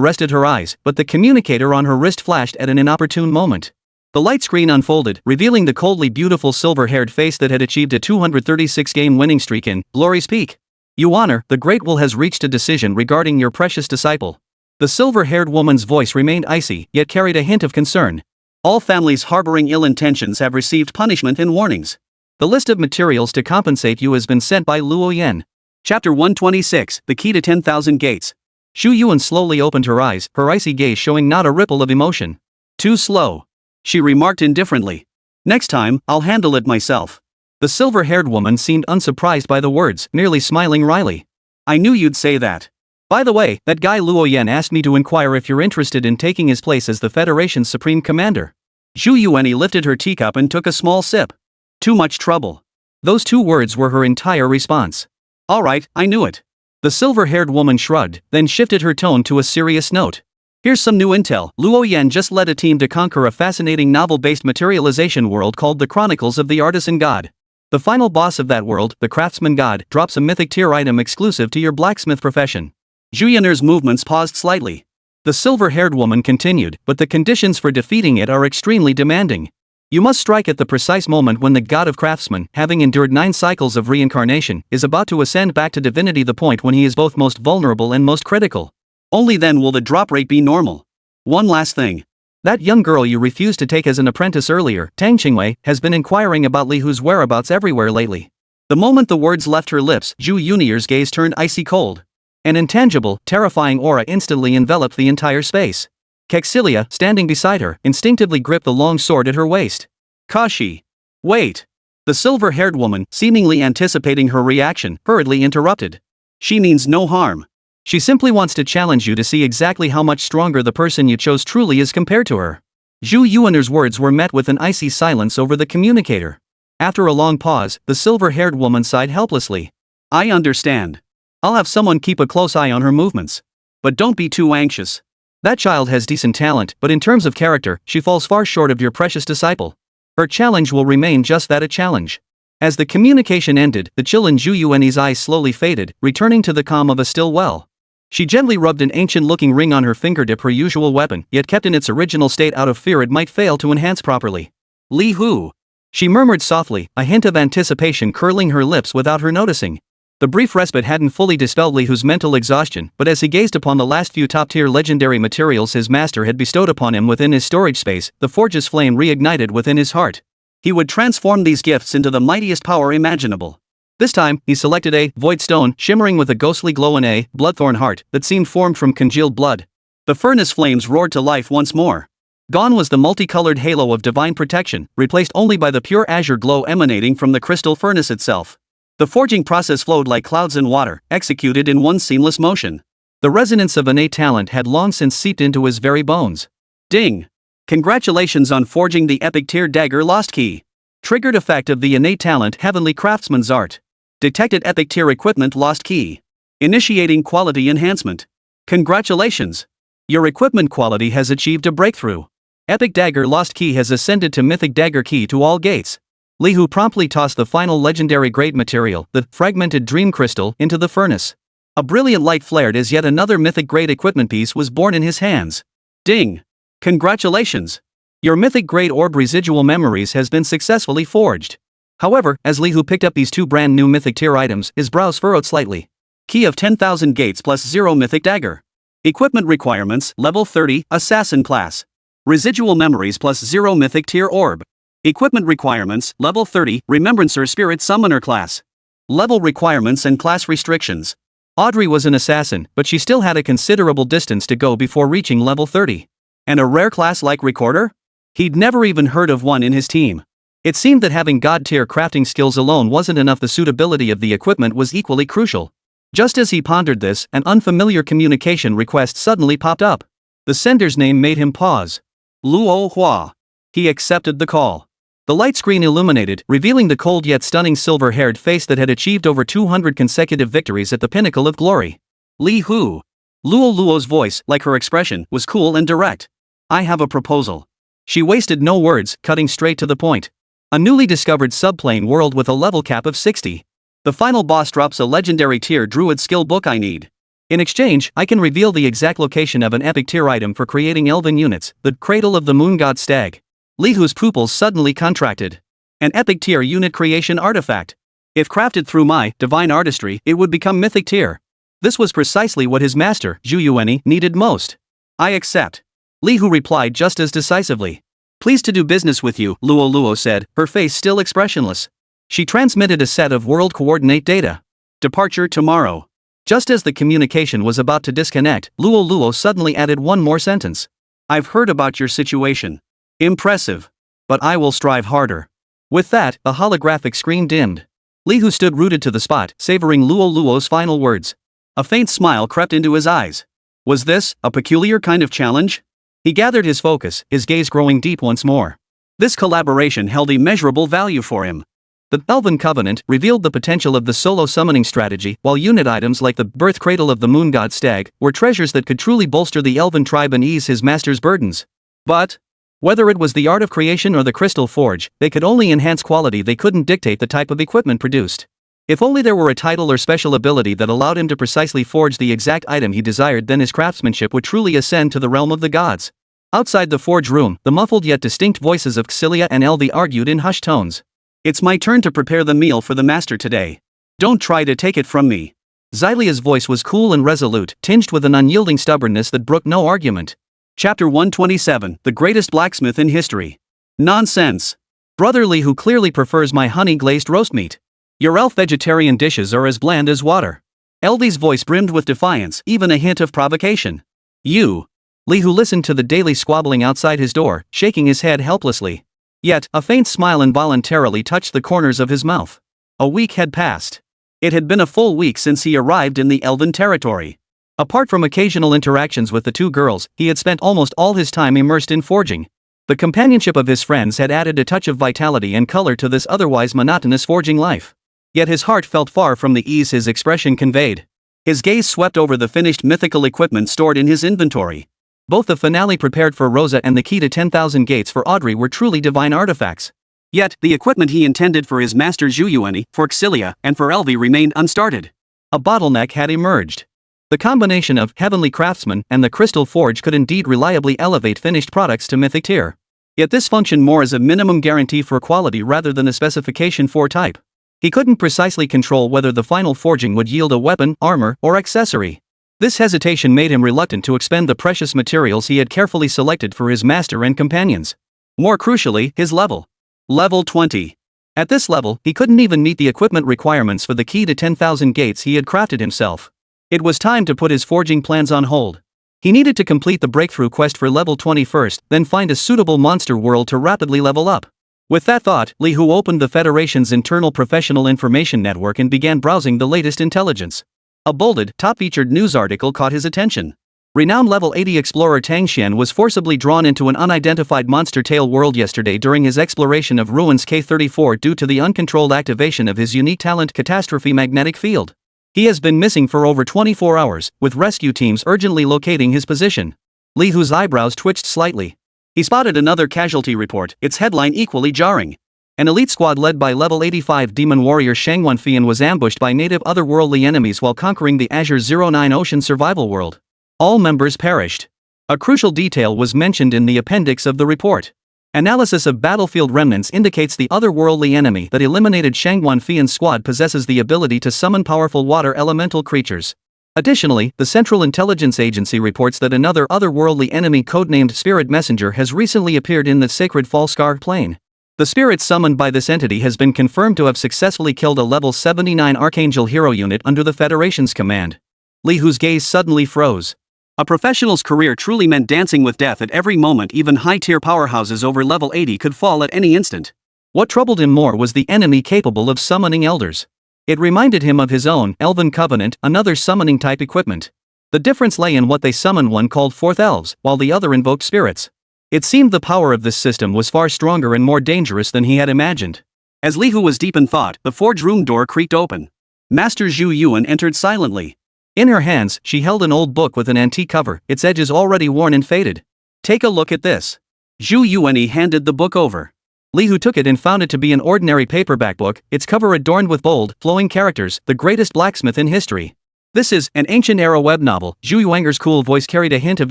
rested her eyes, but the communicator on her wrist flashed at an inopportune moment. The light screen unfolded, revealing the coldly beautiful silver-haired face that had achieved a 236-game winning streak in Glory's Peak. Yuaner, the Great Will has reached a decision regarding your precious disciple. The silver-haired woman's voice remained icy, yet carried a hint of concern. All families harboring ill intentions have received punishment and warnings. The list of materials to compensate you has been sent by Luo Yan. Chapter 126, The Key to 10,000 Gates. Xu Yuan slowly opened her eyes, her icy gaze showing not a ripple of emotion. Too slow. She remarked indifferently. Next time, I'll handle it myself. The silver-haired woman seemed unsurprised by the words, merely smiling wryly. I knew you'd say that. By the way, that guy Luo Yan asked me to inquire if you're interested in taking his place as the Federation's Supreme Commander. Zhu Yuanyi lifted her teacup and took a small sip. Too much trouble. Those 2 words were her entire response. Alright, I knew it. The silver-haired woman shrugged, then shifted her tone to a serious note. Here's some new intel. Luo Yan just led a team to conquer a fascinating novel-based materialization world called the Chronicles of the Artisan God. The final boss of that world, the Craftsman God, drops a mythic tier item exclusive to your blacksmith profession. Juyener's movements paused slightly. The silver-haired woman continued, but the conditions for defeating it are extremely demanding. You must strike at the precise moment when the God of Craftsmen, having endured 9 cycles of reincarnation, is about to ascend back to divinity, the point when he is both most vulnerable and most critical. Only then will the drop rate be normal. One last thing. That young girl you refused to take as an apprentice earlier, Tang Qingwei, has been inquiring about Li Hu's whereabouts everywhere lately. The moment the words left her lips, Zhu Yunier's gaze turned icy cold. An intangible, terrifying aura instantly enveloped the entire space. Kexilia, standing beside her, instinctively gripped the long sword at her waist. Kashi. Wait. The silver-haired woman, seemingly anticipating her reaction, hurriedly interrupted. She means no harm. She simply wants to challenge you to see exactly how much stronger the person you chose truly is compared to her. Zhu Yuaner's words were met with an icy silence over the communicator. After a long pause, the silver-haired woman sighed helplessly. I understand. I'll have someone keep a close eye on her movements. But don't be too anxious. That child has decent talent, but in terms of character, she falls far short of your precious disciple. Her challenge will remain just that, a challenge. As the communication ended, the chill in Zhu Yuanyi's eyes slowly faded, returning to the calm of a still well. She gently rubbed an ancient-looking ring on her fingertip, her usual weapon, yet kept in its original state out of fear it might fail to enhance properly. Li Hu. She murmured softly, a hint of anticipation curling her lips without her noticing. The brief respite hadn't fully dispelled Li Hu's mental exhaustion, but as he gazed upon the last few top-tier legendary materials his master had bestowed upon him within his storage space, the forge's flame reignited within his heart. He would transform these gifts into the mightiest power imaginable. This time, he selected a void stone shimmering with a ghostly glow and a bloodthorn heart that seemed formed from congealed blood. The furnace flames roared to life once more. Gone was the multicolored halo of divine protection, replaced only by the pure azure glow emanating from the crystal furnace itself. The forging process flowed like clouds in water, executed in one seamless motion. The resonance of innate talent had long since seeped into his very bones. Ding! Congratulations on forging the epic tier dagger lost key. Triggered effect of the innate talent heavenly craftsman's art. Detected epic tier equipment lost key. Initiating quality enhancement. Congratulations! Your equipment quality has achieved a breakthrough. Epic dagger lost key has ascended to mythic dagger key to all gates. Li Hu promptly tossed the final legendary grade material, the fragmented dream crystal, into the furnace. A brilliant light flared as yet another mythic grade equipment piece was born in his hands. Ding! Congratulations! Your mythic grade orb residual memories has been successfully forged. However, as Li Hu picked up these two brand new mythic tier items, his brows furrowed slightly. Key of 10,000 gates plus 0 mythic dagger. Equipment requirements, level 30, assassin class. Residual memories plus 0 mythic tier orb. Equipment requirements, level 30, remembrancer spirit summoner class. Level requirements and class restrictions. Audrey was an assassin, but she still had a considerable distance to go before reaching level 30. And a rare class like recorder? He'd never even heard of one in his team. It seemed that having god-tier crafting skills alone wasn't enough. The suitability of the equipment was equally crucial. Just as he pondered this, an unfamiliar communication request suddenly popped up. The sender's name made him pause. Luo Hua. He accepted the call. The light screen illuminated, revealing the cold yet stunning silver-haired face that had achieved over 200 consecutive victories at the pinnacle of glory. Li Hu. Luo's voice, like her expression, was cool and direct. I have a proposal. She wasted no words, cutting straight to the point. A newly discovered subplane world with a level cap of 60. The final boss drops a legendary tier druid skill book I need. In exchange, I can reveal the exact location of an epic tier item for creating elven units, the Cradle of the Moon God Stag. Li Hu's pupils suddenly contracted. An epic tier unit creation artifact. If crafted through my divine artistry, it would become mythic tier. This was precisely what his master, Zhu Yuanyi, needed most. I accept. Li Hu replied just as decisively. Pleased to do business with you, Luo said, her face still expressionless. She transmitted a set of world coordinate data. Departure tomorrow. Just as the communication was about to disconnect, Luo suddenly added one more sentence. I've heard about your situation. Impressive. But I will strive harder. With that, the holographic screen dimmed. Li Hu stood rooted to the spot, savoring Luo's final words. A faint smile crept into his eyes. Was this a peculiar kind of challenge? He gathered his focus, his gaze growing deep once more. This collaboration held immeasurable value for him. The Elven Covenant revealed the potential of the solo summoning strategy, while unit items like the Birth Cradle of the Moon God Stag were treasures that could truly bolster the Elven tribe and ease his master's burdens. But whether it was the art of creation or the crystal forge, they could only enhance quality. They couldn't dictate the type of equipment produced. If only there were a title or special ability that allowed him to precisely forge the exact item he desired, then his craftsmanship would truly ascend to the realm of the gods. Outside the forge room, the muffled yet distinct voices of Xilia and Elvi argued in hushed tones. It's my turn to prepare the meal for the master today. Don't try to take it from me. Xylia's voice was cool and resolute, tinged with an unyielding stubbornness that brooked no argument. Chapter 127, The Greatest Blacksmith in History. Nonsense. Brother Li Hu clearly prefers my honey-glazed roast meat. Your elf vegetarian dishes are as bland as water. Elvi's voice brimmed with defiance, even a hint of provocation. You. Li Hu listened to the daily squabbling outside his door, shaking his head helplessly. Yet, a faint smile involuntarily touched the corners of his mouth. A week had passed. It had been a full week since he arrived in the Elven territory. Apart from occasional interactions with the two girls, he had spent almost all his time immersed in forging. The companionship of his friends had added a touch of vitality and color to this otherwise monotonous forging life. Yet his heart felt far from the ease his expression conveyed. His gaze swept over the finished mythical equipment stored in his inventory. Both the finale prepared for Rosa and the key to 10,000 gates for Audrey were truly divine artifacts. Yet, the equipment he intended for his master Zhu Yuanyi, for Xilia, and for Elvi remained unstarted. A bottleneck had emerged. The combination of heavenly craftsman and the crystal forge could indeed reliably elevate finished products to mythic tier. Yet this functioned more as a minimum guarantee for quality rather than a specification for type. He couldn't precisely control whether the final forging would yield a weapon, armor, or accessory. This hesitation made him reluctant to expend the precious materials he had carefully selected for his master and companions. More crucially, his level. Level 20. At this level, he couldn't even meet the equipment requirements for the key to 10,000 gates he had crafted himself. It was time to put his forging plans on hold. He needed to complete the breakthrough quest for level 20 first, then find a suitable monster world to rapidly level up. With that thought, Li Hu opened the Federation's internal professional information network and began browsing the latest intelligence. A bolded, top-featured news article caught his attention. Renowned level 80 explorer Tang Xian was forcibly drawn into an unidentified monster tail world yesterday during his exploration of ruins K34 due to the uncontrolled activation of his unique talent Catastrophe Magnetic Field. He has been missing for over 24 hours, with rescue teams urgently locating his position. Li Hu's eyebrows twitched slightly. He spotted another casualty report, its headline equally jarring. An elite squad led by level 85 demon warrior Shang Wenfian was ambushed by native otherworldly enemies while conquering the Azure 09 Ocean survival world. All members perished. A crucial detail was mentioned in the appendix of the report. Analysis of battlefield remnants indicates the otherworldly enemy that eliminated Shang Wenfian's squad possesses the ability to summon powerful water elemental creatures. Additionally, the Central Intelligence Agency reports that another otherworldly enemy codenamed Spirit Messenger has recently appeared in the sacred Falskar plane. The spirit summoned by this entity has been confirmed to have successfully killed a level 79 Archangel hero unit under the Federation's command. Li Hu's gaze suddenly froze. A professional's career truly meant dancing with death at every moment. Even high-tier powerhouses over level 80 could fall at any instant. What troubled him more was the enemy capable of summoning elders. It reminded him of his own Elven Covenant, another summoning type equipment. The difference lay in what they summoned. One called forth elves, while the other invoked spirits. It seemed the power of this system was far stronger and more dangerous than he had imagined. As Li Hu was deep in thought, the forge room door creaked open. Master Zhu Yuan entered silently. In her hands, she held an old book with an antique cover, its edges already worn and faded. Take a look at this. Zhu Yuan handed the book over. Li Hu took it and found it to be an ordinary paperback book, its cover adorned with bold, flowing characters, the greatest blacksmith in history. This is an ancient-era web novel. Zhu Yuanger's cool voice carried a hint of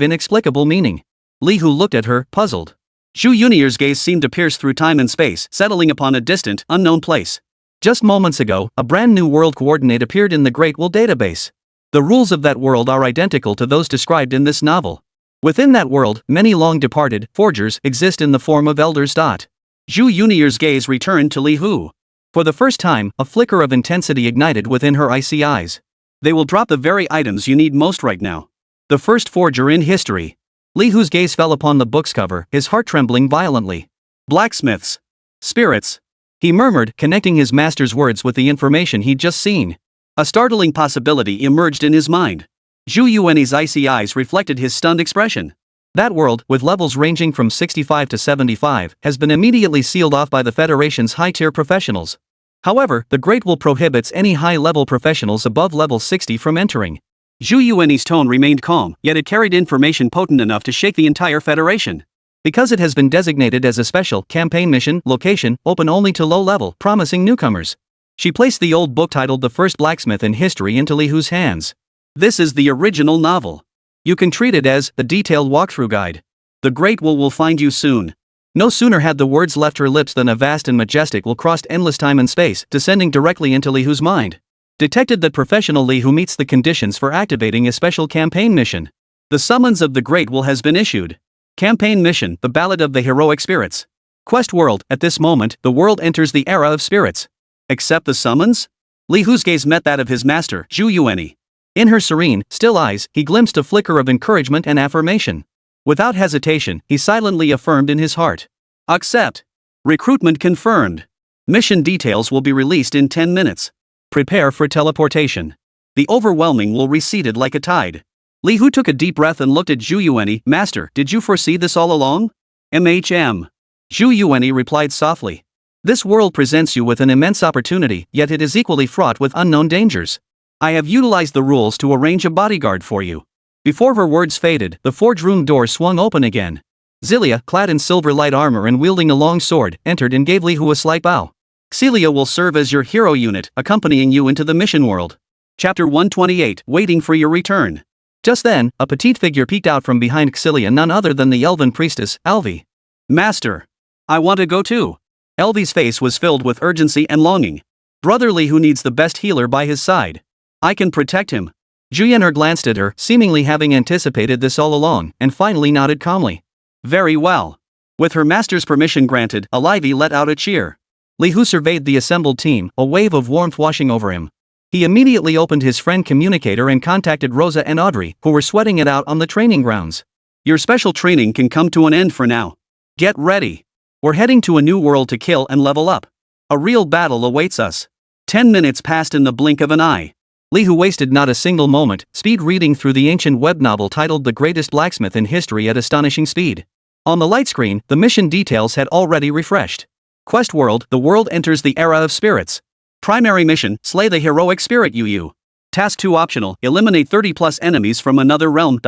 inexplicable meaning. Li Hu looked at her, puzzled. Zhu Yunier's gaze seemed to pierce through time and space, settling upon a distant, unknown place. Just moments ago, a brand new world coordinate appeared in the Great Will database. The rules of that world are identical to those described in this novel. Within that world, many long-departed forgers exist in the form of elders. Zhu Yunier's gaze returned to Li Hu. For the first time, a flicker of intensity ignited within her icy eyes. They will drop the very items you need most right now. The first forger in history. Li Hu's gaze fell upon the book's cover, his heart trembling violently. Blacksmiths. Spirits. He murmured, connecting his master's words with the information he'd just seen. A startling possibility emerged in his mind. Zhu Yuan's icy eyes reflected his stunned expression. That world, with levels ranging from 65 to 75, has been immediately sealed off by the Federation's high-tier professionals. However, the Great Will prohibits any high-level professionals above level 60 from entering. Zhu Yuan's tone remained calm, yet it carried information potent enough to shake the entire Federation. Because it has been designated as a special campaign mission, location, open only to low-level, promising newcomers. She placed the old book titled The First Blacksmith in History into Li Hu's hands. This is the original novel. You can treat it as the detailed walkthrough guide. The Great Will find you soon. No sooner had the words left her lips than a vast and majestic will crossed endless time and space, descending directly into Li Hu's mind. Detected that professional Li Hu meets the conditions for activating a special campaign mission. The summons of the Great Will has been issued. Campaign mission, the Ballad of the Heroic Spirits. Quest world, at this moment, the world enters the era of spirits. Accept the summons? Li Hu's gaze met that of his master, Zhu Yuan. In her serene, still eyes, he glimpsed a flicker of encouragement and affirmation. Without hesitation, he silently affirmed in his heart. Accept. Recruitment confirmed. Mission details will be released in 10 minutes. Prepare for teleportation. The overwhelming will receded like a tide. Li Hu took a deep breath and looked at Zhu Yuan. Master, did you foresee this all along? Zhu Yuan replied softly. This world presents you with an immense opportunity, yet it is equally fraught with unknown dangers. I have utilized the rules to arrange a bodyguard for you. Before her words faded, the forge room door swung open again. Xillia, clad in silver light armor and wielding a long sword, entered and gave Li Hu a slight bow. Xillia will serve as your hero unit, accompanying you into the mission world. Chapter 128, Waiting for your return. Just then, a petite figure peeked out from behind Xillia, none other than the elven priestess, Alvi. Master. I want to go too. Alvi's face was filled with urgency and longing. Brother Li Hu needs the best healer by his side. I can protect him. Zhu Yuan glanced at her, seemingly having anticipated this all along, and finally nodded calmly. Very well. With her master's permission granted, Alvi let out a cheer. Li Hu surveyed the assembled team, a wave of warmth washing over him. He immediately opened his friend communicator and contacted Rosa and Audrey, who were sweating it out on the training grounds. Your special training can come to an end for now. Get ready. We're heading to a new world to kill and level up. A real battle awaits us. 10 minutes passed in the blink of an eye. Li Hu wasted not a single moment, speed reading through the ancient web novel titled The Greatest Blacksmith in History at astonishing speed. On the light screen, the mission details had already refreshed. Quest World, the world enters the era of spirits. Primary mission, slay the heroic spirit Yu. Task 2 optional, eliminate 30+ enemies from another realm.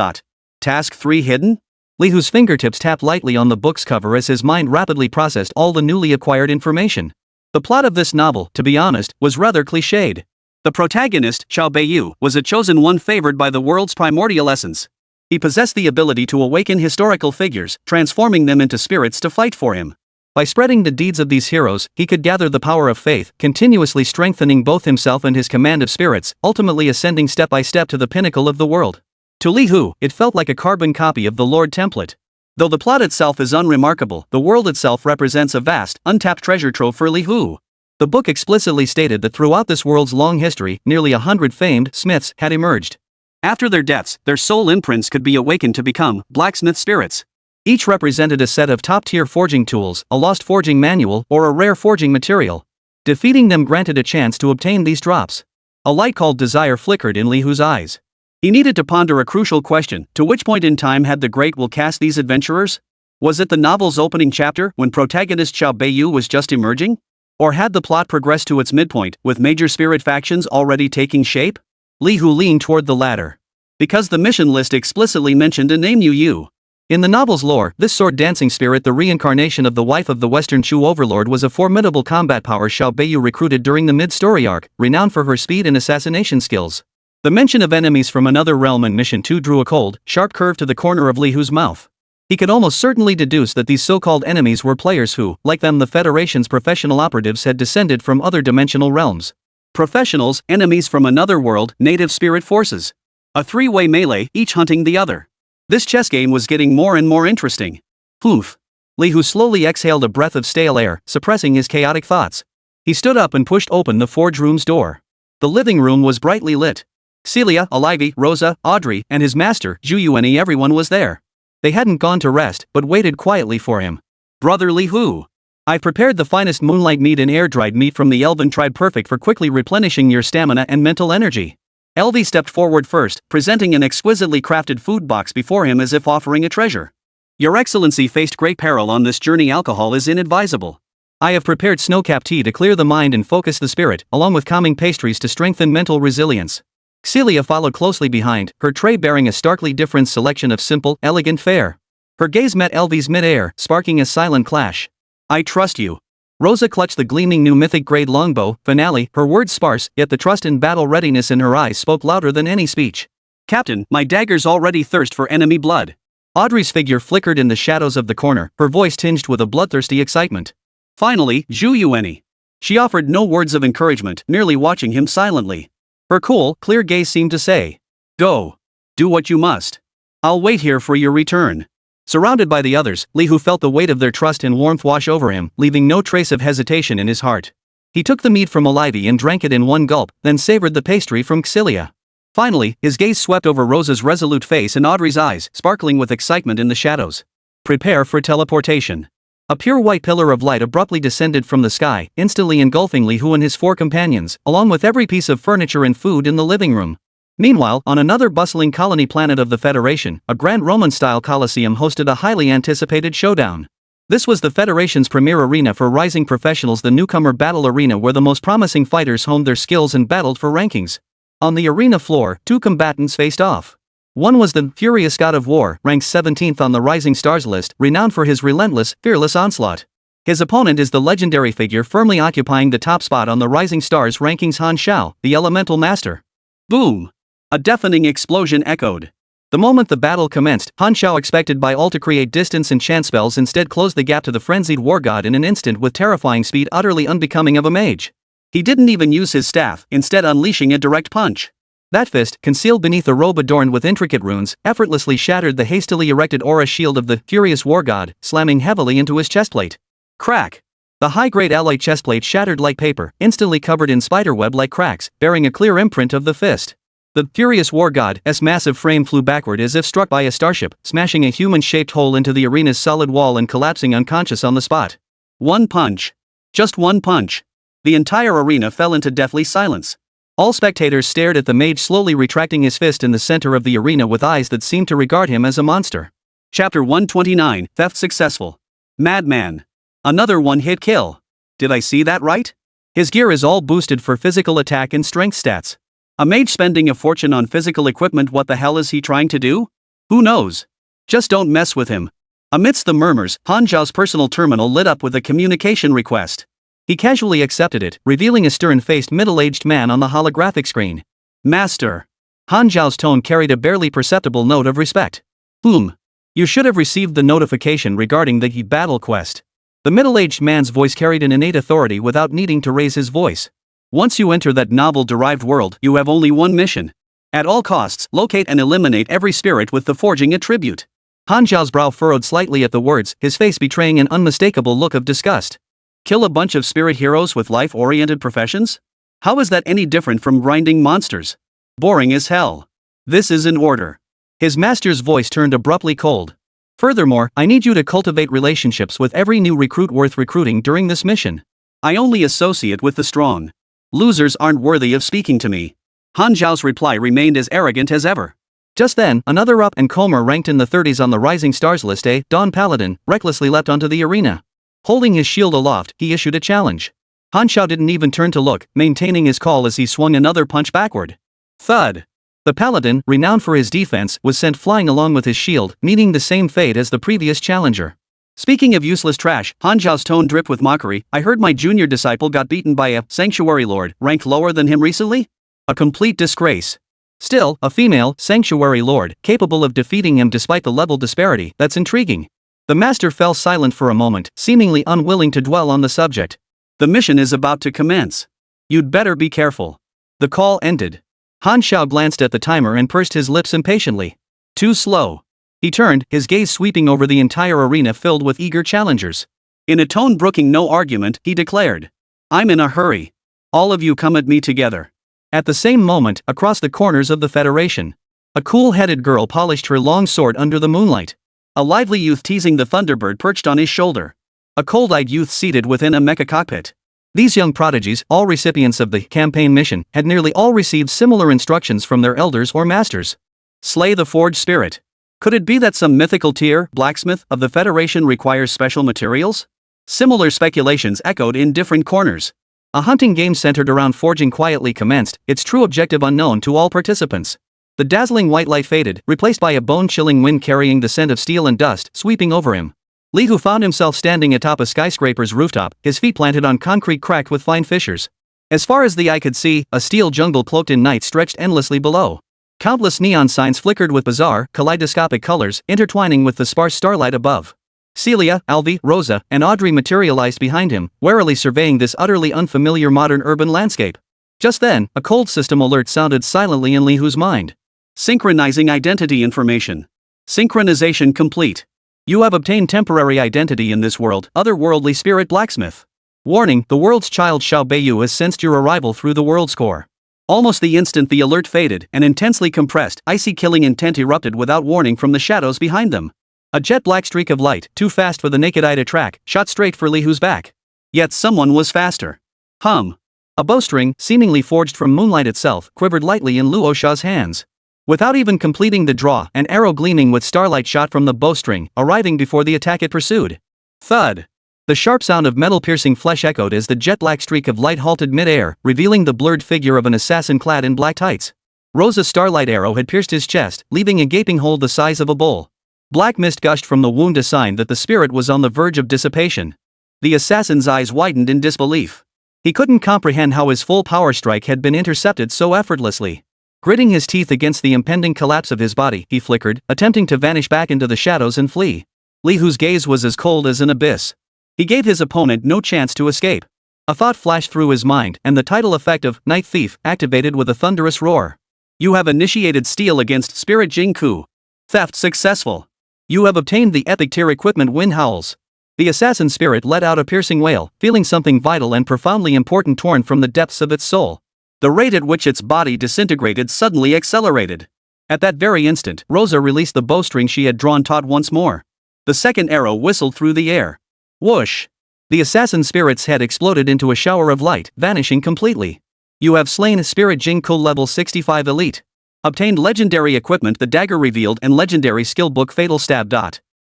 Task 3 hidden? Li Hu's fingertips tapped lightly on the book's cover as his mind rapidly processed all the newly acquired information. The plot of this novel, to be honest, was rather cliched. The protagonist, Xiao Beiyu, was a chosen one favored by the world's primordial essence. He possessed the ability to awaken historical figures, transforming them into spirits to fight for him. By spreading the deeds of these heroes, he could gather the power of faith, continuously strengthening both himself and his command of spirits, ultimately ascending step by step to the pinnacle of the world. To Li Hu, it felt like a carbon copy of the Lord template. Though the plot itself is unremarkable, the world itself represents a vast, untapped treasure trove for Li Hu. The book explicitly stated that throughout this world's long history, nearly 100 famed smiths had emerged. After their deaths, their soul imprints could be awakened to become blacksmith spirits. Each represented a set of top-tier forging tools, a lost forging manual, or a rare forging material. Defeating them granted a chance to obtain these drops. A light called desire flickered in Li Hu's eyes. He needed to ponder a crucial question: to which point in time had the Great Will cast these adventurers? Was it the novel's opening chapter, when protagonist Xiao Beiyu was just emerging? Or had the plot progressed to its midpoint, with major spirit factions already taking shape? Li Hu leaned toward the latter. Because the mission list explicitly mentioned a name Yu. In the novel's lore, this sword-dancing spirit, the reincarnation of the wife of the Western Chu overlord, was a formidable combat power Xiao Beiyu recruited during the mid-story arc, renowned for her speed and assassination skills. The mention of enemies from another realm in Mission 2 drew a cold, sharp curve to the corner of Li Hu's mouth. He could almost certainly deduce that these so-called enemies were players who, like them, the Federation's professional operatives had descended from other dimensional realms. Professionals, enemies from another world, native spirit forces. A three-way melee, each hunting the other. This chess game was getting more and more interesting. Poof. Li Hu slowly exhaled a breath of stale air, suppressing his chaotic thoughts. He stood up and pushed open the forge room's door. The living room was brightly lit. Celia, Olivia, Rosa, Audrey, and his master, Juyueni, everyone was there. They hadn't gone to rest, but waited quietly for him. Brother Li Hu. I've prepared the finest moonlight meat and air-dried meat from the elven tribe, perfect for quickly replenishing your stamina and mental energy. Elvi stepped forward first, presenting an exquisitely crafted food box before him as if offering a treasure. Your Excellency faced great peril on this journey. Alcohol is inadvisable. I have prepared snowcap tea to clear the mind and focus the spirit, along with calming pastries to strengthen mental resilience. Celia followed closely behind, her tray bearing a starkly different selection of simple, elegant fare. Her gaze met Elvi's mid-air, sparking a silent clash. I trust you. Rosa clutched the gleaming new mythic-grade longbow, finale, her words sparse, yet the trust and battle readiness in her eyes spoke louder than any speech. Captain, my daggers already thirst for enemy blood. Audrey's figure flickered in the shadows of the corner, her voice tinged with a bloodthirsty excitement. Finally, Juyueni. She offered no words of encouragement, merely watching him silently. Her cool, clear gaze seemed to say, "Go. Do what you must. I'll wait here for your return." Surrounded by the others, Li Hu felt the weight of their trust and warmth wash over him, leaving no trace of hesitation in his heart. He took the meat from Olivia and drank it in one gulp, then savored the pastry from Celia. Finally, his gaze swept over Rosa's resolute face and Audrey's eyes, sparkling with excitement in the shadows. Prepare for teleportation. A pure white pillar of light abruptly descended from the sky, instantly engulfing Li Hu and his 4 companions, along with every piece of furniture and food in the living room. Meanwhile, on another bustling colony planet of the Federation, a grand Roman-style coliseum hosted a highly anticipated showdown. This was the Federation's premier arena for rising professionals, the newcomer battle arena where the most promising fighters honed their skills and battled for rankings. On the arena floor, 2 combatants faced off. One was the furious god of war, ranked 17th on the Rising Stars list, renowned for his relentless, fearless onslaught. His opponent is the legendary figure firmly occupying the top spot on the Rising Stars rankings, Han Xiao, the elemental master. Boom! A deafening explosion echoed. The moment the battle commenced, Han Xiao, expected by all to create distance and chant spells, instead closed the gap to the frenzied war god in an instant with terrifying speed utterly unbecoming of a mage. He didn't even use his staff, instead unleashing a direct punch. That fist, concealed beneath a robe adorned with intricate runes, effortlessly shattered the hastily erected aura shield of the furious war god, slamming heavily into his chestplate. Crack! The high-grade alloy chestplate shattered like paper, instantly covered in spiderweb-like cracks, bearing a clear imprint of the fist. The furious war god's massive frame flew backward as if struck by a starship, smashing a human-shaped hole into the arena's solid wall and collapsing unconscious on the spot. One punch. Just one punch. The entire arena fell into deathly silence. All spectators stared at the mage slowly retracting his fist in the center of the arena with eyes that seemed to regard him as a monster. Chapter 129, Theft Successful. Madman. Another one-hit kill. Did I see that right? His gear is all boosted for physical attack and strength stats. A mage spending a fortune on physical equipment, what the hell is he trying to do? Who knows? Just don't mess with him. Amidst the murmurs, Han Zhao's personal terminal lit up with a communication request. He casually accepted it, revealing a stern-faced middle-aged man on the holographic screen. Master. Han Zhao's tone carried a barely perceptible note of respect. You should have received the notification regarding the battle quest. The middle-aged man's voice carried an innate authority without needing to raise his voice. Once you enter that novel-derived world, you have only one mission. At all costs, locate and eliminate every spirit with the forging attribute. Han Zhao's brow furrowed slightly at the words, his face betraying an unmistakable look of disgust. Kill a bunch of spirit heroes with life-oriented professions? How is that any different from grinding monsters? Boring as hell. This is in order. His master's voice turned abruptly cold. Furthermore, I need you to cultivate relationships with every new recruit worth recruiting during this mission. I only associate with the strong. Losers aren't worthy of speaking to me. Han Zhao's reply remained as arrogant as ever. Just then, another up-and-comer ranked in the 30s on the Rising Stars list, Dawn Paladin, recklessly leapt onto the arena. Holding his shield aloft, he issued a challenge. Han Zhao didn't even turn to look, maintaining his call as he swung another punch backward. Thud. The paladin, renowned for his defense, was sent flying along with his shield, meeting the same fate as the previous challenger. Speaking of useless trash, Han Zhao's tone dripped with mockery. I heard my junior disciple got beaten by a sanctuary lord ranked lower than him recently? A complete disgrace. Still, a female sanctuary lord, capable of defeating him despite the level disparity, that's intriguing. The master fell silent for a moment, seemingly unwilling to dwell on the subject. The mission is about to commence. You'd better be careful. The call ended. Han Zhao glanced at the timer and pursed his lips impatiently. Too slow. He turned, his gaze sweeping over the entire arena filled with eager challengers. In a tone brooking no argument, he declared. I'm in a hurry. All of you come at me together. At the same moment, across the corners of the Federation, a cool-headed girl polished her long sword under the moonlight. A lively youth teasing the Thunderbird perched on his shoulder. A cold-eyed youth seated within a mecha cockpit. These young prodigies, all recipients of the campaign mission, had nearly all received similar instructions from their elders or masters. Slay the forged spirit. Could it be that some mythical tier, blacksmith, of the Federation requires special materials? Similar speculations echoed in different corners. A hunting game centered around forging quietly commenced, its true objective unknown to all participants. The dazzling white light faded, replaced by a bone-chilling wind carrying the scent of steel and dust, sweeping over him. Li Hu found himself standing atop a skyscraper's rooftop, his feet planted on concrete cracked with fine fissures. As far as the eye could see, a steel jungle cloaked in night stretched endlessly below. Countless neon signs flickered with bizarre, kaleidoscopic colors, intertwining with the sparse starlight above. Celia, Alvi, Rosa, and Audrey materialized behind him, warily surveying this utterly unfamiliar modern urban landscape. Just then, a cold system alert sounded silently in Li Hu's mind. Synchronizing identity information. Synchronization complete. You have obtained temporary identity in this world, otherworldly spirit blacksmith. Warning, the world's child Xiao Beiyu has sensed your arrival through the world's core. Almost the instant the alert faded, an intensely compressed, icy killing intent erupted without warning from the shadows behind them. A jet-black streak of light, too fast for the naked eye to track, shot straight for Li Hu's back. Yet someone was faster. A bowstring, seemingly forged from moonlight itself, quivered lightly in Luo Sha's hands. Without even completing the draw, an arrow gleaming with starlight shot from the bowstring, arriving before the attack it pursued. Thud! The sharp sound of metal-piercing flesh echoed as the jet-black streak of light halted mid-air, revealing the blurred figure of an assassin clad in black tights. Rosa's starlight arrow had pierced his chest, leaving a gaping hole the size of a bull. Black mist gushed from the wound, a sign that the spirit was on the verge of dissipation. The assassin's eyes widened in disbelief. He couldn't comprehend how his full power strike had been intercepted so effortlessly. Gritting his teeth against the impending collapse of his body, he flickered, attempting to vanish back into the shadows and flee. Li Hu's gaze was as cold as an abyss. He gave his opponent no chance to escape. A thought flashed through his mind, and the tidal effect of Night Thief activated with a thunderous roar. You have initiated steal against Spirit Jing Ku. Theft successful. You have obtained the epic tier equipment Wind Howls. The assassin spirit let out a piercing wail, feeling something vital and profoundly important torn from the depths of its soul. The rate at which its body disintegrated suddenly accelerated. At that very instant, Rosa released the bowstring she had drawn taut once more. The second arrow whistled through the air. Whoosh! The assassin spirit's head exploded into a shower of light, vanishing completely. You have slain Spirit Jinko level 65 elite. Obtained legendary equipment, the dagger revealed, and legendary skill book Fatal Stab.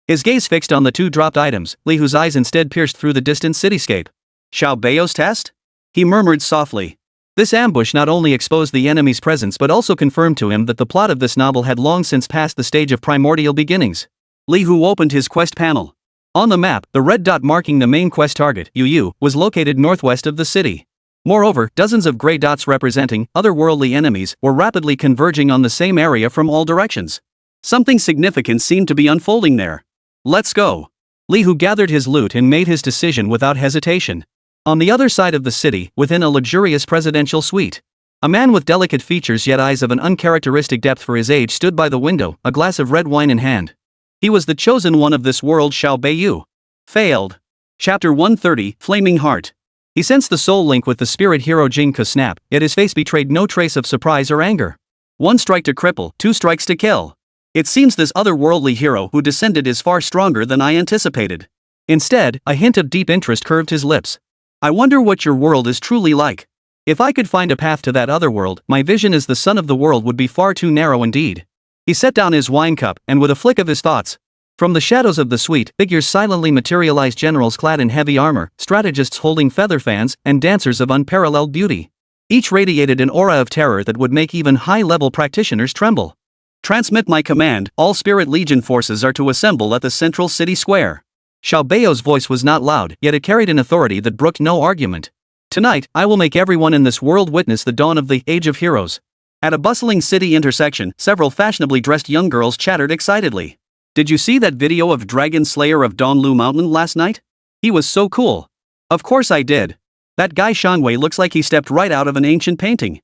His gaze fixed on the two dropped items, Li Hu's eyes instead pierced through the distant cityscape. Xiao Bei's test? He murmured softly. This ambush not only exposed the enemy's presence but also confirmed to him that the plot of this novel had long since passed the stage of primordial beginnings. Li Hu opened his quest panel. On the map, the red dot marking the main quest target, Yu, was located northwest of the city. Moreover, dozens of gray dots representing otherworldly enemies were rapidly converging on the same area from all directions. Something significant seemed to be unfolding there. Let's go. Li Hu gathered his loot and made his decision without hesitation. On the other side of the city, within a luxurious presidential suite, a man with delicate features yet eyes of an uncharacteristic depth for his age stood by the window, a glass of red wine in hand. He was the chosen one of this world, Xiao Bei. Failed. Chapter 130, Flaming Heart. He sensed the soul link with the spirit hero Jinko snap, yet his face betrayed no trace of surprise or anger. One strike to cripple, two strikes to kill. It seems this otherworldly hero who descended is far stronger than I anticipated. Instead, a hint of deep interest curved his lips. I wonder what your world is truly like. If I could find a path to that other world, my vision as the son of the world would be far too narrow indeed. He set down his wine cup, and with a flick of his thoughts, from the shadows of the suite, figures silently materialized, generals clad in heavy armor, strategists holding feather fans, and dancers of unparalleled beauty. Each radiated an aura of terror that would make even high-level practitioners tremble. Transmit my command, all Spirit Legion forces are to assemble at the central city square. Xiao Bei's voice was not loud, yet it carried an authority that brooked no argument. Tonight, I will make everyone in this world witness the dawn of the Age of Heroes. At a bustling city intersection, several fashionably dressed young girls chattered excitedly. Did you see that video of Dragon Slayer of Donlu Mountain last night? He was so cool. Of course I did. That guy Shangwei looks like he stepped right out of an ancient painting.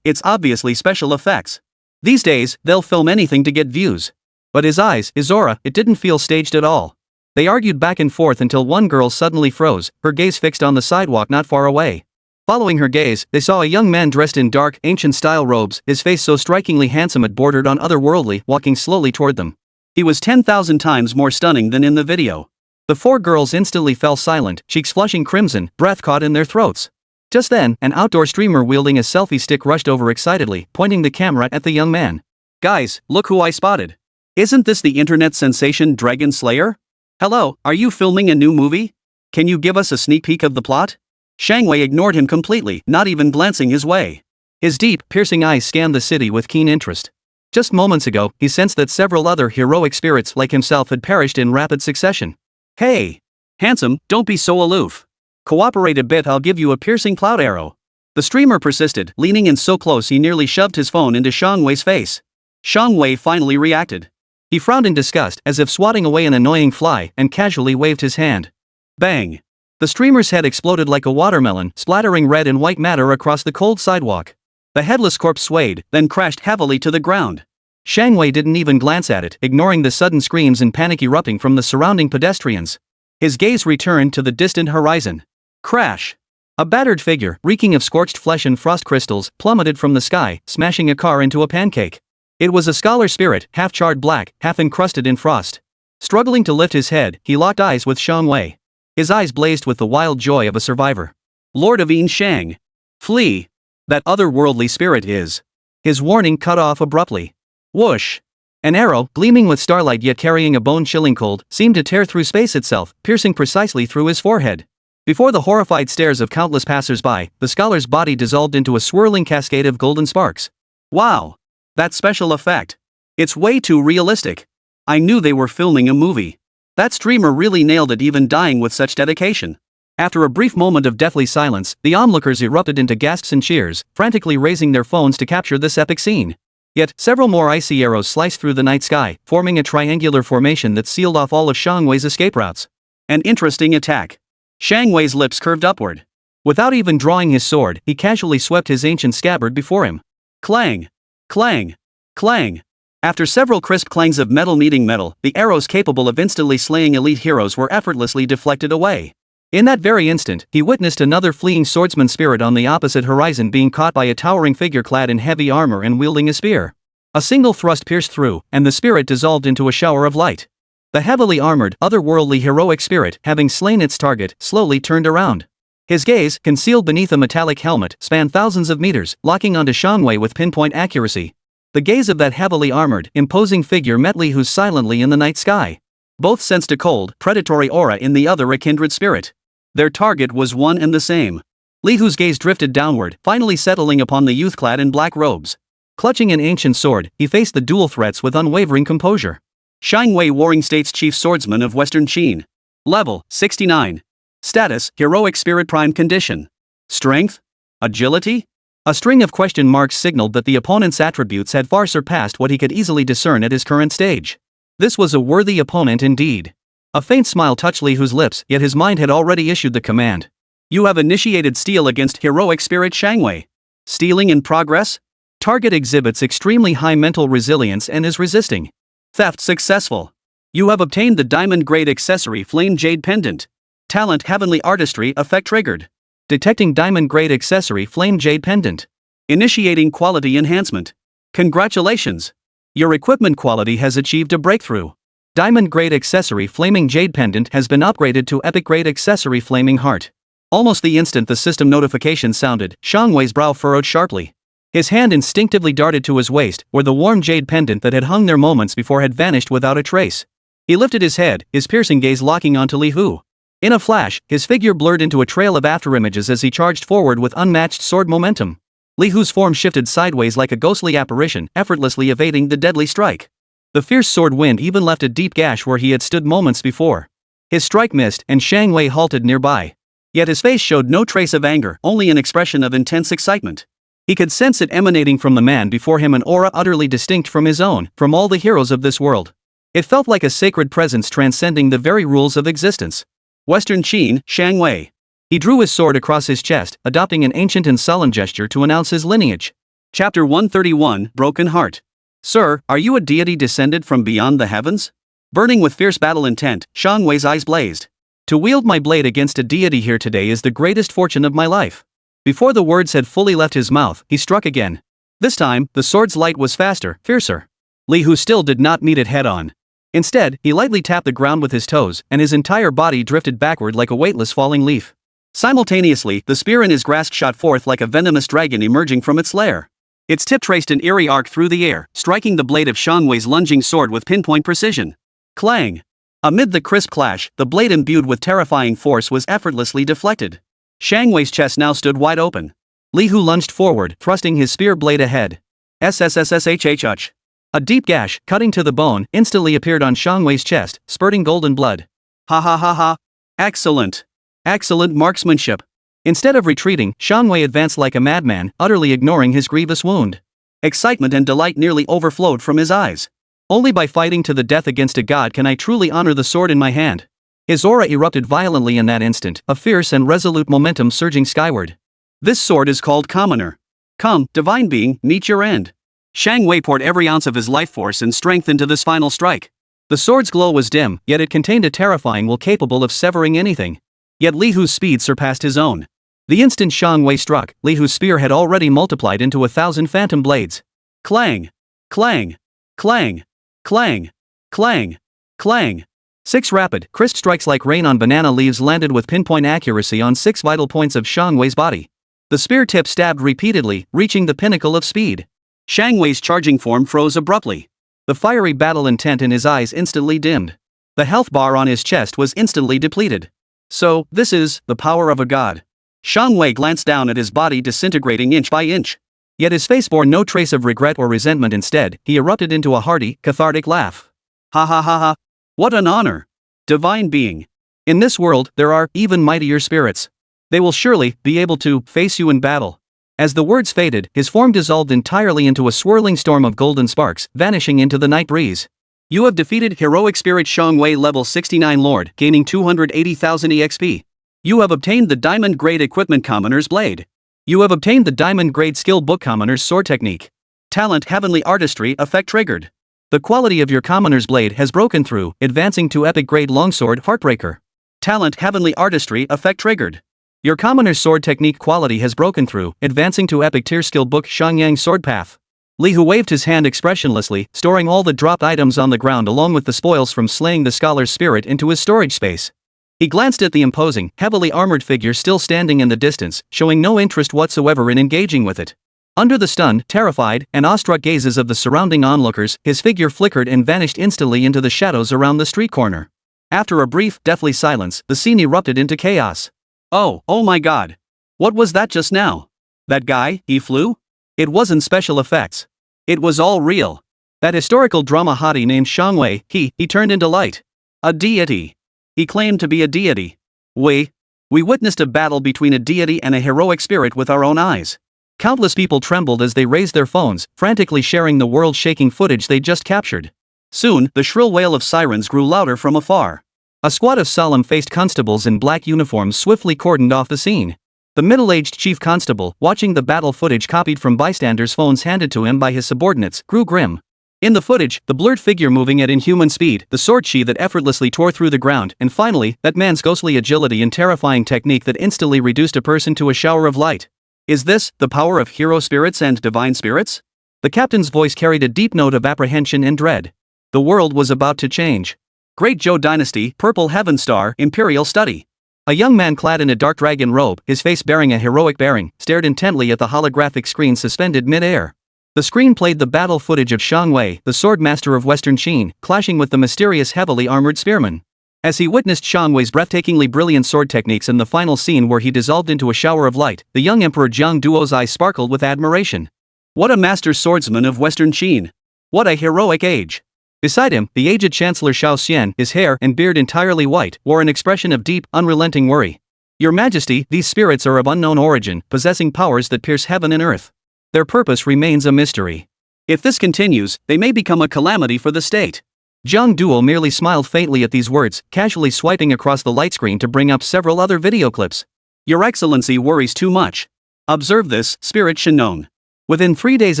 It's obviously special effects. These days, they'll film anything to get views. But his eyes, his aura, it didn't feel staged at all. They argued back and forth until one girl suddenly froze, her gaze fixed on the sidewalk not far away. Following her gaze, they saw a young man dressed in dark, ancient-style robes, his face so strikingly handsome it bordered on otherworldly, walking slowly toward them. He was 10,000 times more stunning than in the video. The four girls instantly fell silent, cheeks flushing crimson, breath caught in their throats. Just then, an outdoor streamer wielding a selfie stick rushed over excitedly, pointing the camera at the young man. Guys, look who I spotted. Isn't this the internet sensation Dragon Slayer? Hello, are you filming a new movie? Can you give us a sneak peek of the plot? Shangwei ignored him completely, not even glancing his way. His deep, piercing eyes scanned the city with keen interest. Just moments ago, he sensed that several other heroic spirits like himself had perished in rapid succession. Hey! Handsome, don't be so aloof. Cooperate a bit, I'll give you a piercing cloud arrow. The streamer persisted, leaning in so close he nearly shoved his phone into Shangwei's face. Shangwei finally reacted. He frowned in disgust, as if swatting away an annoying fly, and casually waved his hand. Bang! The streamer's head exploded like a watermelon, splattering red and white matter across the cold sidewalk. The headless corpse swayed, then crashed heavily to the ground. Shangwei didn't even glance at it, ignoring the sudden screams and panic erupting from the surrounding pedestrians. His gaze returned to the distant horizon. Crash! A battered figure, reeking of scorched flesh and frost crystals, plummeted from the sky, smashing a car into a pancake. It was a scholar spirit, half charred black, half encrusted in frost. Struggling to lift his head, he locked eyes with Shangwei. His eyes blazed with the wild joy of a survivor. Lord of Yin Shang! Flee! That otherworldly spirit is. His warning cut off abruptly. Whoosh! An arrow, gleaming with starlight yet carrying a bone-chilling cold, seemed to tear through space itself, piercing precisely through his forehead. Before the horrified stares of countless passers-by, the scholar's body dissolved into a swirling cascade of golden sparks. Wow! That special effect. It's way too realistic. I knew they were filming a movie. That streamer really nailed it, even dying with such dedication. After a brief moment of deathly silence, the onlookers erupted into gasps and cheers, frantically raising their phones to capture this epic scene. Yet, several more icy arrows sliced through the night sky, forming a triangular formation that sealed off all of Shangwei's escape routes. An interesting attack. Shangwei's lips curved upward. Without even drawing his sword, he casually swept his ancient scabbard before him. Clang! Clang! Clang! After several crisp clangs of metal meeting metal, the arrows capable of instantly slaying elite heroes were effortlessly deflected away. In that very instant, he witnessed another fleeing swordsman spirit on the opposite horizon being caught by a towering figure clad in heavy armor and wielding a spear. A single thrust pierced through, and the spirit dissolved into a shower of light. The heavily armored, otherworldly heroic spirit, having slain its target, slowly turned around. His gaze, concealed beneath a metallic helmet, spanned thousands of meters, locking onto Xiangwei with pinpoint accuracy. The gaze of that heavily armored, imposing figure met Li Hu silently in the night sky. Both sensed a cold, predatory aura in the other, a kindred spirit. Their target was one and the same. Li Hu's gaze drifted downward, finally settling upon the youth clad in black robes. Clutching an ancient sword, he faced the dual threats with unwavering composure. Xiangwei, Warring States Chief Swordsman of Western Qin. Level, 69. Status, Heroic Spirit Prime Condition. Strength? Agility? A string of question marks signaled that the opponent's attributes had far surpassed what he could easily discern at his current stage. This was a worthy opponent indeed. A faint smile touched Li Hu's lips, yet his mind had already issued the command. You have initiated steal against Heroic Spirit Xiangwei. Stealing in progress? Target exhibits extremely high mental resilience and is resisting. Theft successful. You have obtained the Diamond Grade Accessory Flame Jade Pendant. Talent Heavenly Artistry effect triggered. Detecting Diamond Grade Accessory Flame Jade Pendant. Initiating Quality Enhancement. Congratulations! Your equipment quality has achieved a breakthrough. Diamond Grade Accessory Flaming Jade Pendant has been upgraded to Epic Grade Accessory Flaming Heart. Almost the instant the system notification sounded, Xiangwei's brow furrowed sharply. His hand instinctively darted to his waist, where the warm jade pendant that had hung there moments before had vanished without a trace. He lifted his head, his piercing gaze locking onto Li Hu. In a flash, his figure blurred into a trail of afterimages as he charged forward with unmatched sword momentum. Li Hu's form shifted sideways like a ghostly apparition, effortlessly evading the deadly strike. The fierce sword wind even left a deep gash where he had stood moments before. His strike missed, and Xiangwei halted nearby. Yet his face showed no trace of anger, only an expression of intense excitement. He could sense it emanating from the man before him, an aura utterly distinct from his own, from all the heroes of this world. It felt like a sacred presence transcending the very rules of existence. Western Qin, Xiangwei. He drew his sword across his chest, adopting an ancient and sullen gesture to announce his lineage. Chapter 131, Broken Heart. Sir, are you a deity descended from beyond the heavens? Burning with fierce battle intent, Xiangwei's eyes blazed. To wield my blade against a deity here today is the greatest fortune of my life. Before the words had fully left his mouth, he struck again. This time, the sword's light was faster, fiercer. Li Hu still did not meet it head-on. Instead, he lightly tapped the ground with his toes, and his entire body drifted backward like a weightless falling leaf. Simultaneously, the spear in his grasp shot forth like a venomous dragon emerging from its lair. Its tip traced an eerie arc through the air, striking the blade of Xiangwei's lunging sword with pinpoint precision. Clang! Amid the crisp clash, the blade imbued with terrifying force was effortlessly deflected. Xiangwei's chest now stood wide open. Li Hu lunged forward, thrusting his spear blade ahead. SSS-Talent. A deep gash, cutting to the bone, instantly appeared on Xiangwei's chest, spurting golden blood. Ha ha ha ha! Excellent! Excellent marksmanship! Instead of retreating, Xiangwei advanced like a madman, utterly ignoring his grievous wound. Excitement and delight nearly overflowed from his eyes. Only by fighting to the death against a god can I truly honor the sword in my hand. His aura erupted violently in that instant, a fierce and resolute momentum surging skyward. This sword is called Commoner. Come, divine being, meet your end. Xiangwei poured every ounce of his life force and strength into this final strike. The sword's glow was dim, yet it contained a terrifying will capable of severing anything. Yet Li Hu's speed surpassed his own. The instant Xiangwei struck, Li Hu's spear had already multiplied into 1,000 phantom blades. Clang! Clang! Clang! Clang! Clang! Clang! 6 rapid, crisp strikes like rain on banana leaves landed with pinpoint accuracy on 6 vital points of Xiangwei's body. The spear tip stabbed repeatedly, reaching the pinnacle of speed. Xiangwei's charging form froze abruptly. The fiery battle intent in his eyes instantly dimmed. The health bar on his chest was instantly depleted. So, this is the power of a god. Xiangwei glanced down at his body disintegrating inch by inch. Yet his face bore no trace of regret or resentment. Instead, he erupted into a hearty, cathartic laugh. Ha ha ha ha! What an honor! Divine being! In this world, there are even mightier spirits. They will surely be able to face you in battle. As the words faded, his form dissolved entirely into a swirling storm of golden sparks, vanishing into the night breeze. You have defeated Heroic Spirit Xiangwei level 69 Lord, gaining 280,000 EXP. You have obtained the Diamond Grade Equipment Commoner's Blade. You have obtained the Diamond Grade Skill Book Commoner's Sword Technique. Talent Heavenly Artistry effect triggered. The quality of your commoner's blade has broken through, advancing to epic grade longsword Heartbreaker. Talent Heavenly Artistry effect triggered. Your commoner's sword technique quality has broken through, advancing to epic tier skill book Shangyang Sword Path. Li Hu waved his hand expressionlessly, storing all the dropped items on the ground along with the spoils from slaying the scholar's spirit into his storage space. He glanced at the imposing, heavily armored figure still standing in the distance, showing no interest whatsoever in engaging with it. Under the stunned, terrified, and awestruck gazes of the surrounding onlookers, his figure flickered and vanished instantly into the shadows around the street corner. After a brief, deathly silence, the scene erupted into chaos. Oh my god. What was that just now? That guy, he flew? It wasn't special effects. It was all real. That historical drama hottie named Shangwei, he turned into light. A deity. He claimed to be a deity. We witnessed a battle between a deity and a heroic spirit with our own eyes. Countless people trembled as they raised their phones, frantically sharing the world-shaking footage they just captured. Soon, the shrill wail of sirens grew louder from afar. A squad of solemn-faced constables in black uniforms swiftly cordoned off the scene. The middle-aged chief constable, watching the battle footage copied from bystanders' phones handed to him by his subordinates, grew grim. In the footage, the blurred figure moving at inhuman speed, the sword sheath that effortlessly tore through the ground, and finally, that man's ghostly agility and terrifying technique that instantly reduced a person to a shower of light. Is this the power of hero spirits and divine spirits? The captain's voice carried a deep note of apprehension and dread. The world was about to change. Great Zhou Dynasty, Purple Heaven Star, Imperial Study. A young man clad in a dark dragon robe, his face bearing a heroic bearing, stared intently at the holographic screen suspended mid-air. The screen played the battle footage of Shang Wei, the sword master of Western Qin, clashing with the mysterious heavily armored spearman. As he witnessed Shang Wei's breathtakingly brilliant sword techniques in the final scene where he dissolved into a shower of light, the young Emperor Jiang Duo's eyes sparkled with admiration. What a master swordsman of Western Qin! What a heroic age! Beside him, the aged Chancellor Xiao Xian, his hair and beard entirely white, wore an expression of deep, unrelenting worry. Your Majesty, these spirits are of unknown origin, possessing powers that pierce heaven and earth. Their purpose remains a mystery. If this continues, they may become a calamity for the state. Jiang Duo merely smiled faintly at these words, casually swiping across the light screen to bring up several other video clips. Your Excellency worries too much. Observe this, Spirit Shinon. Within 3 days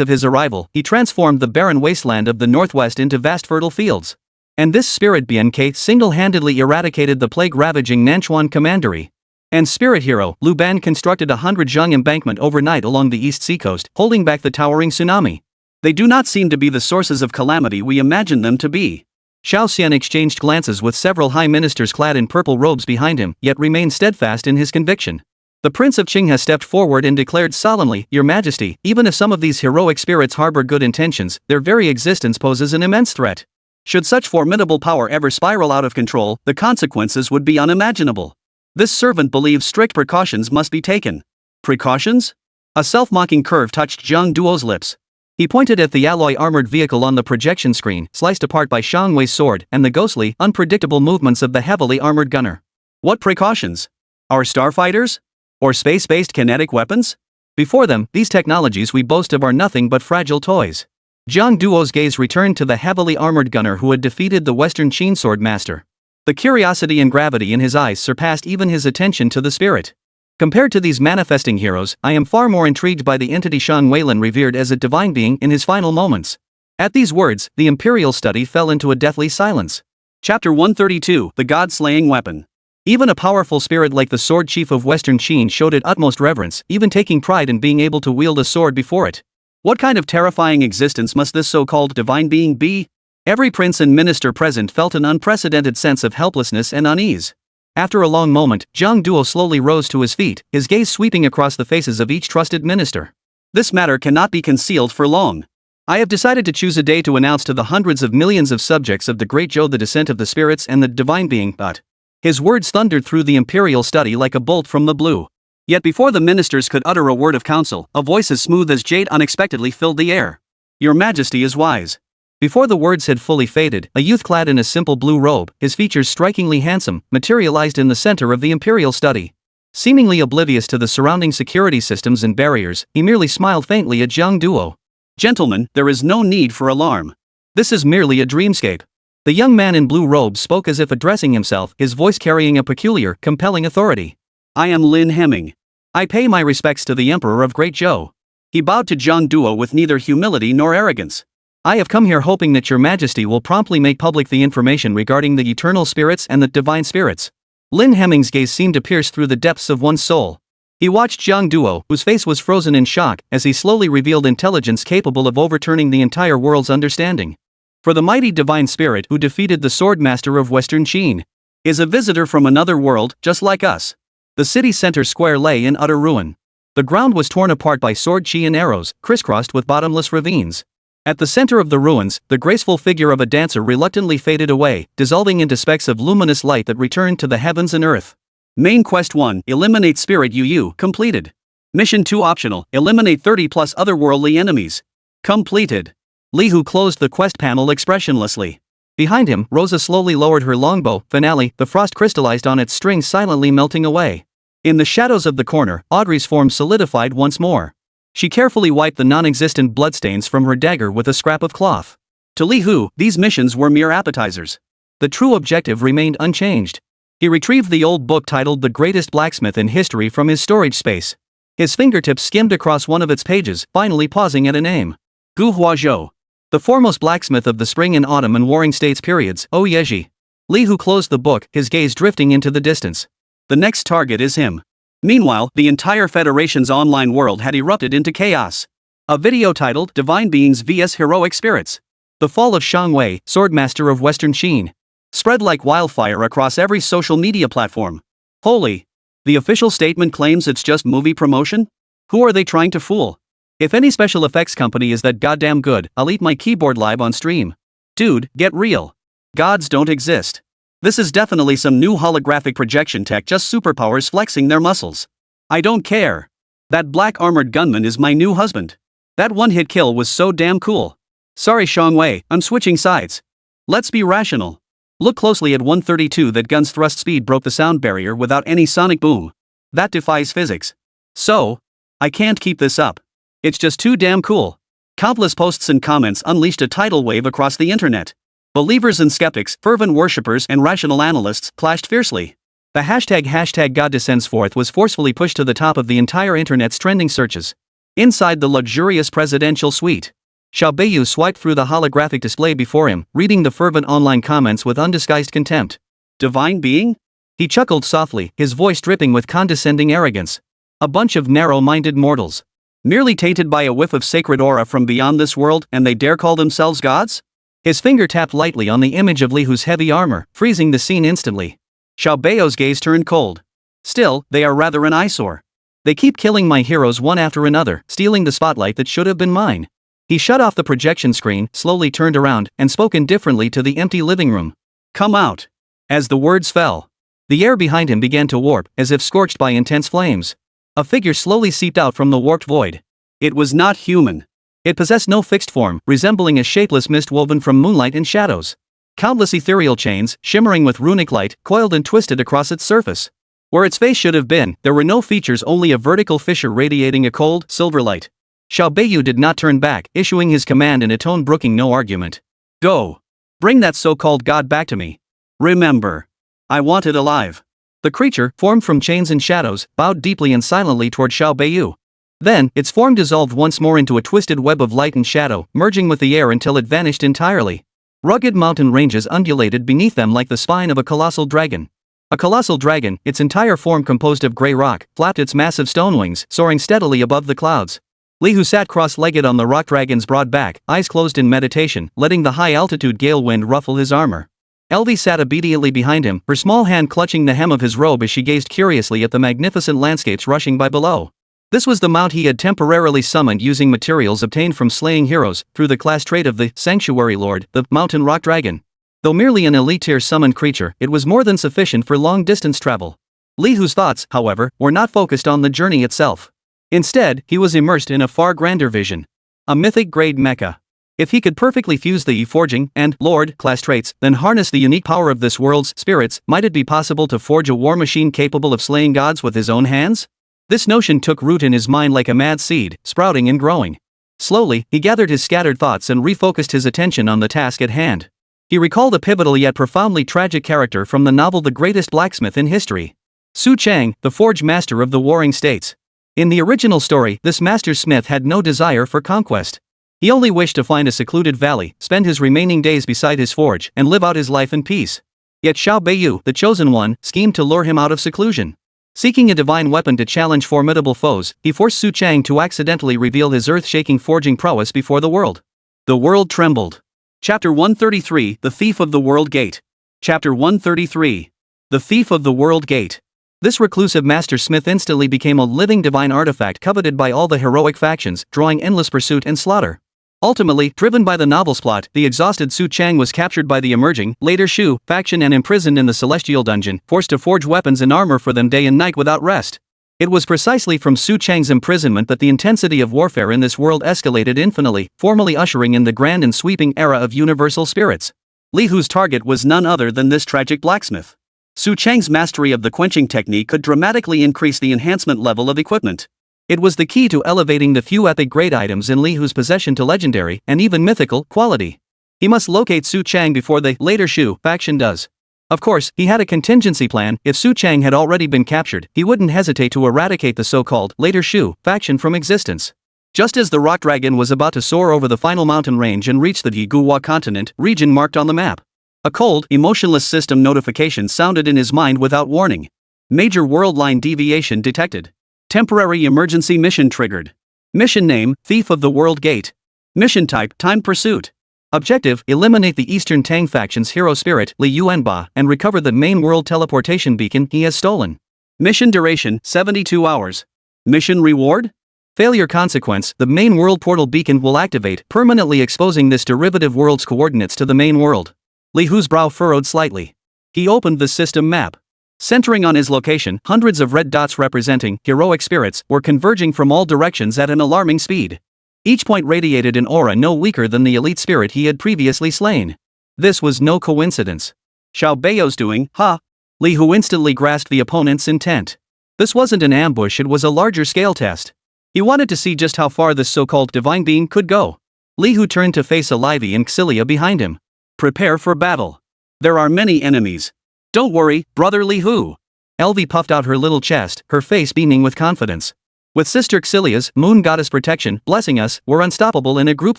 of his arrival, he transformed the barren wasteland of the northwest into vast fertile fields. And this spirit BNK single-handedly eradicated the plague-ravaging Nanchuan commandery. And spirit hero, Lu Ban constructed a 100-zhang embankment overnight along the east seacoast, holding back the towering tsunami. They do not seem to be the sources of calamity we imagine them to be. Xiao Xian exchanged glances with several high ministers clad in purple robes behind him, yet remained steadfast in his conviction. The Prince of Qing has stepped forward and declared solemnly, Your Majesty, even if some of these heroic spirits harbor good intentions, their very existence poses an immense threat. Should such formidable power ever spiral out of control, the consequences would be unimaginable. This servant believes strict precautions must be taken. Precautions? A self-mocking curve touched Jiang Duo's lips. He pointed at the alloy armored vehicle on the projection screen, sliced apart by Shang Wei's sword, and the ghostly, unpredictable movements of the heavily armored gunner. What precautions? Our starfighters? Or space-based kinetic weapons? Before them, these technologies we boast of are nothing but fragile toys. Jiang Duo's gaze returned to the heavily armored gunner who had defeated the Western Qin sword master. The curiosity and gravity in his eyes surpassed even his attention to the spirit. Compared to these manifesting heroes, I am far more intrigued by the entity Shang Weilin revered as a divine being in his final moments. At these words, the Imperial study fell into a deathly silence. Chapter 132, The God-Slaying Weapon. Even a powerful spirit like the Sword Chief of Western Qin showed it utmost reverence, even taking pride in being able to wield a sword before it. What kind of terrifying existence must this so-called divine being be? Every prince and minister present felt an unprecedented sense of helplessness and unease. After a long moment, Jiang Duo slowly rose to his feet, his gaze sweeping across the faces of each trusted minister. This matter cannot be concealed for long. I have decided to choose a day to announce to the hundreds of millions of subjects of the Great Zhou the descent of the spirits and the divine being, but... His words thundered through the Imperial study like a bolt from the blue. Yet before the ministers could utter a word of counsel, a voice as smooth as jade unexpectedly filled the air. Your Majesty is wise. Before the words had fully faded, a youth clad in a simple blue robe, his features strikingly handsome, materialized in the center of the Imperial study. Seemingly oblivious to the surrounding security systems and barriers, he merely smiled faintly at Jiang Duo. Gentlemen, there is no need for alarm. This is merely a dreamscape. The young man in blue robes spoke as if addressing himself, his voice carrying a peculiar, compelling authority. I am Lin Hemming. I pay my respects to the Emperor of Great Zhou. He bowed to Jiang Duo with neither humility nor arrogance. I have come here hoping that your majesty will promptly make public the information regarding the eternal spirits and the divine spirits. Lin Hemming's gaze seemed to pierce through the depths of one's soul. He watched Jiang Duo, whose face was frozen in shock, as he slowly revealed intelligence capable of overturning the entire world's understanding. For the mighty divine spirit who defeated the sword master of Western Qin is a visitor from another world, just like us. The city center square lay in utter ruin. The ground was torn apart by sword chi and arrows, crisscrossed with bottomless ravines. At the center of the ruins, the graceful figure of a dancer reluctantly faded away, dissolving into specks of luminous light that returned to the heavens and earth. Main Quest 1, Eliminate Spirit UU, completed. Mission 2 optional, eliminate 30 plus otherworldly enemies. Completed. Li Hu closed the quest panel expressionlessly. Behind him, Rosa slowly lowered her longbow. Finale, the frost crystallized on its string, silently melting away. In the shadows of the corner, Audrey's form solidified once more. She carefully wiped the non-existent bloodstains from her dagger with a scrap of cloth. To Li Hu, these missions were mere appetizers. The true objective remained unchanged. He retrieved the old book titled The Greatest Blacksmith in History from his storage space. His fingertips skimmed across one of its pages, finally pausing at a name. Gu Huazhou. The foremost blacksmith of the spring and autumn and warring states periods, O Yeji. Li Hu closed the book, his gaze drifting into the distance. The next target is him. Meanwhile, the entire Federation's online world had erupted into chaos. A video titled Divine Beings vs Heroic Spirits. The Fall of Shang Wei, Swordmaster of Western Qin, spread like wildfire across every social media platform. Holy! The official statement claims it's just movie promotion? Who are they trying to fool? If any special effects company is that goddamn good, I'll eat my keyboard live on stream. Dude, get real. Gods don't exist. This is definitely some new holographic projection tech, just superpowers flexing their muscles. I don't care. That black armored gunman is my new husband. That one-hit kill was so damn cool. Sorry Shang Wei, I'm switching sides. Let's be rational. Look closely at 132. That gun's thrust speed broke the sound barrier without any sonic boom. That defies physics. So, I can't keep this up. It's just too damn cool. Countless posts and comments unleashed a tidal wave across the internet. Believers and skeptics, fervent worshippers and rational analysts clashed fiercely. The hashtag God descends forth was forcefully pushed to the top of the entire internet's trending searches. Inside the luxurious presidential suite, Xiao Beiyu swiped through the holographic display before him, reading the fervent online comments with undisguised contempt. Divine being? He chuckled softly, his voice dripping with condescending arrogance. A bunch of narrow-minded mortals. Merely tainted by a whiff of sacred aura from beyond this world, and they dare call themselves gods? His finger tapped lightly on the image of Li Hu's heavy armor, freezing the scene instantly. Xiao Beiyu's gaze turned cold. Still, they are rather an eyesore. They keep killing my heroes one after another, stealing the spotlight that should have been mine. He shut off the projection screen, slowly turned around, and spoke indifferently to the empty living room. Come out. As the words fell, the air behind him began to warp, as if scorched by intense flames. A figure slowly seeped out from the warped void. It was not human. It possessed no fixed form, resembling a shapeless mist woven from moonlight and shadows. Countless ethereal chains, shimmering with runic light, coiled and twisted across its surface. Where its face should have been, there were no features, only a vertical fissure radiating a cold, silver light. Xiao Beiyu did not turn back, issuing his command in a tone brooking no argument. Go. Bring that so-called god back to me. Remember. I want it alive. The creature, formed from chains and shadows, bowed deeply and silently toward Xiao Beiyu. Then, its form dissolved once more into a twisted web of light and shadow, merging with the air until it vanished entirely. Rugged mountain ranges undulated beneath them like the spine of a colossal dragon. A colossal dragon, its entire form composed of gray rock, flapped its massive stone wings, soaring steadily above the clouds. Li Hu sat cross-legged on the rock dragon's broad back, eyes closed in meditation, letting the high-altitude gale wind ruffle his armor. Elvie sat obediently behind him, her small hand clutching the hem of his robe as she gazed curiously at the magnificent landscapes rushing by below. This was the mount he had temporarily summoned using materials obtained from slaying heroes, through the class trait of the Sanctuary Lord, the Mountain Rock Dragon. Though merely an elite-tier summoned creature, it was more than sufficient for long-distance travel. Li Hu's thoughts, however, were not focused on the journey itself. Instead, he was immersed in a far grander vision. A mythic-grade mecha. If he could perfectly fuse the E-Forging and Lord class traits, then harness the unique power of this world's spirits, might it be possible to forge a war machine capable of slaying gods with his own hands? This notion took root in his mind like a mad seed, sprouting and growing. Slowly, he gathered his scattered thoughts and refocused his attention on the task at hand. He recalled a pivotal yet profoundly tragic character from the novel The Greatest Blacksmith in History. Su Chang, the forge master of the warring states. In the original story, this master smith had no desire for conquest. He only wished to find a secluded valley, spend his remaining days beside his forge, and live out his life in peace. Yet Xiao Beiyu, the chosen one, schemed to lure him out of seclusion. Seeking a divine weapon to challenge formidable foes, he forced Su Chang to accidentally reveal his earth-shaking forging prowess before the world. The world trembled. Chapter 133, The Thief of the World Gate. Chapter 133. The Thief of the World Gate. This reclusive master smith instantly became a living divine artifact coveted by all the heroic factions, drawing endless pursuit and slaughter. Ultimately, driven by the novel's plot, the exhausted Su Chang was captured by the emerging, later Shu, faction and imprisoned in the Celestial Dungeon, forced to forge weapons and armor for them day and night without rest. It was precisely from Su Chang's imprisonment that the intensity of warfare in this world escalated infinitely, formally ushering in the grand and sweeping era of universal spirits. Li Hu's target was none other than this tragic blacksmith. Su Chang's mastery of the quenching technique could dramatically increase the enhancement level of equipment. It was the key to elevating the few epic grade items in Li Hu's possession to legendary, and even mythical, quality. He must locate Su Chang before the later Shu faction does. Of course, he had a contingency plan. If Su Chang had already been captured, he wouldn't hesitate to eradicate the so-called later Shu faction from existence. Just as the rock dragon was about to soar over the final mountain range and reach the Yiguwa continent, region marked on the map, a cold, emotionless system notification sounded in his mind without warning. Major world line deviation detected. Temporary emergency mission triggered. Mission name, Thief of the World Gate. Mission type, timed pursuit. Objective, eliminate the Eastern Tang faction's hero spirit, Li Yuanba, and recover the main world teleportation beacon he has stolen. Mission duration, 72 hours. Mission reward? Failure consequence, the main world portal beacon will activate, permanently exposing this derivative world's coordinates to the main world. Li Hu's brow furrowed slightly. He opened the system map. Centering on his location, hundreds of red dots representing heroic spirits were converging from all directions at an alarming speed. Each point radiated an aura no weaker than the elite spirit he had previously slain. This was no coincidence. Xiao Beiyu's doing, ha! Li Hu instantly grasped the opponent's intent. This wasn't an ambush, it was a larger scale test. He wanted to see just how far this so-called divine being could go. Li Hu turned to face Alivi and Xilia behind him. Prepare for battle. There are many enemies. Don't worry, brother Li Hu. Elvi puffed out her little chest, her face beaming with confidence. With Sister Xilia's moon goddess protection blessing us, we're unstoppable in a group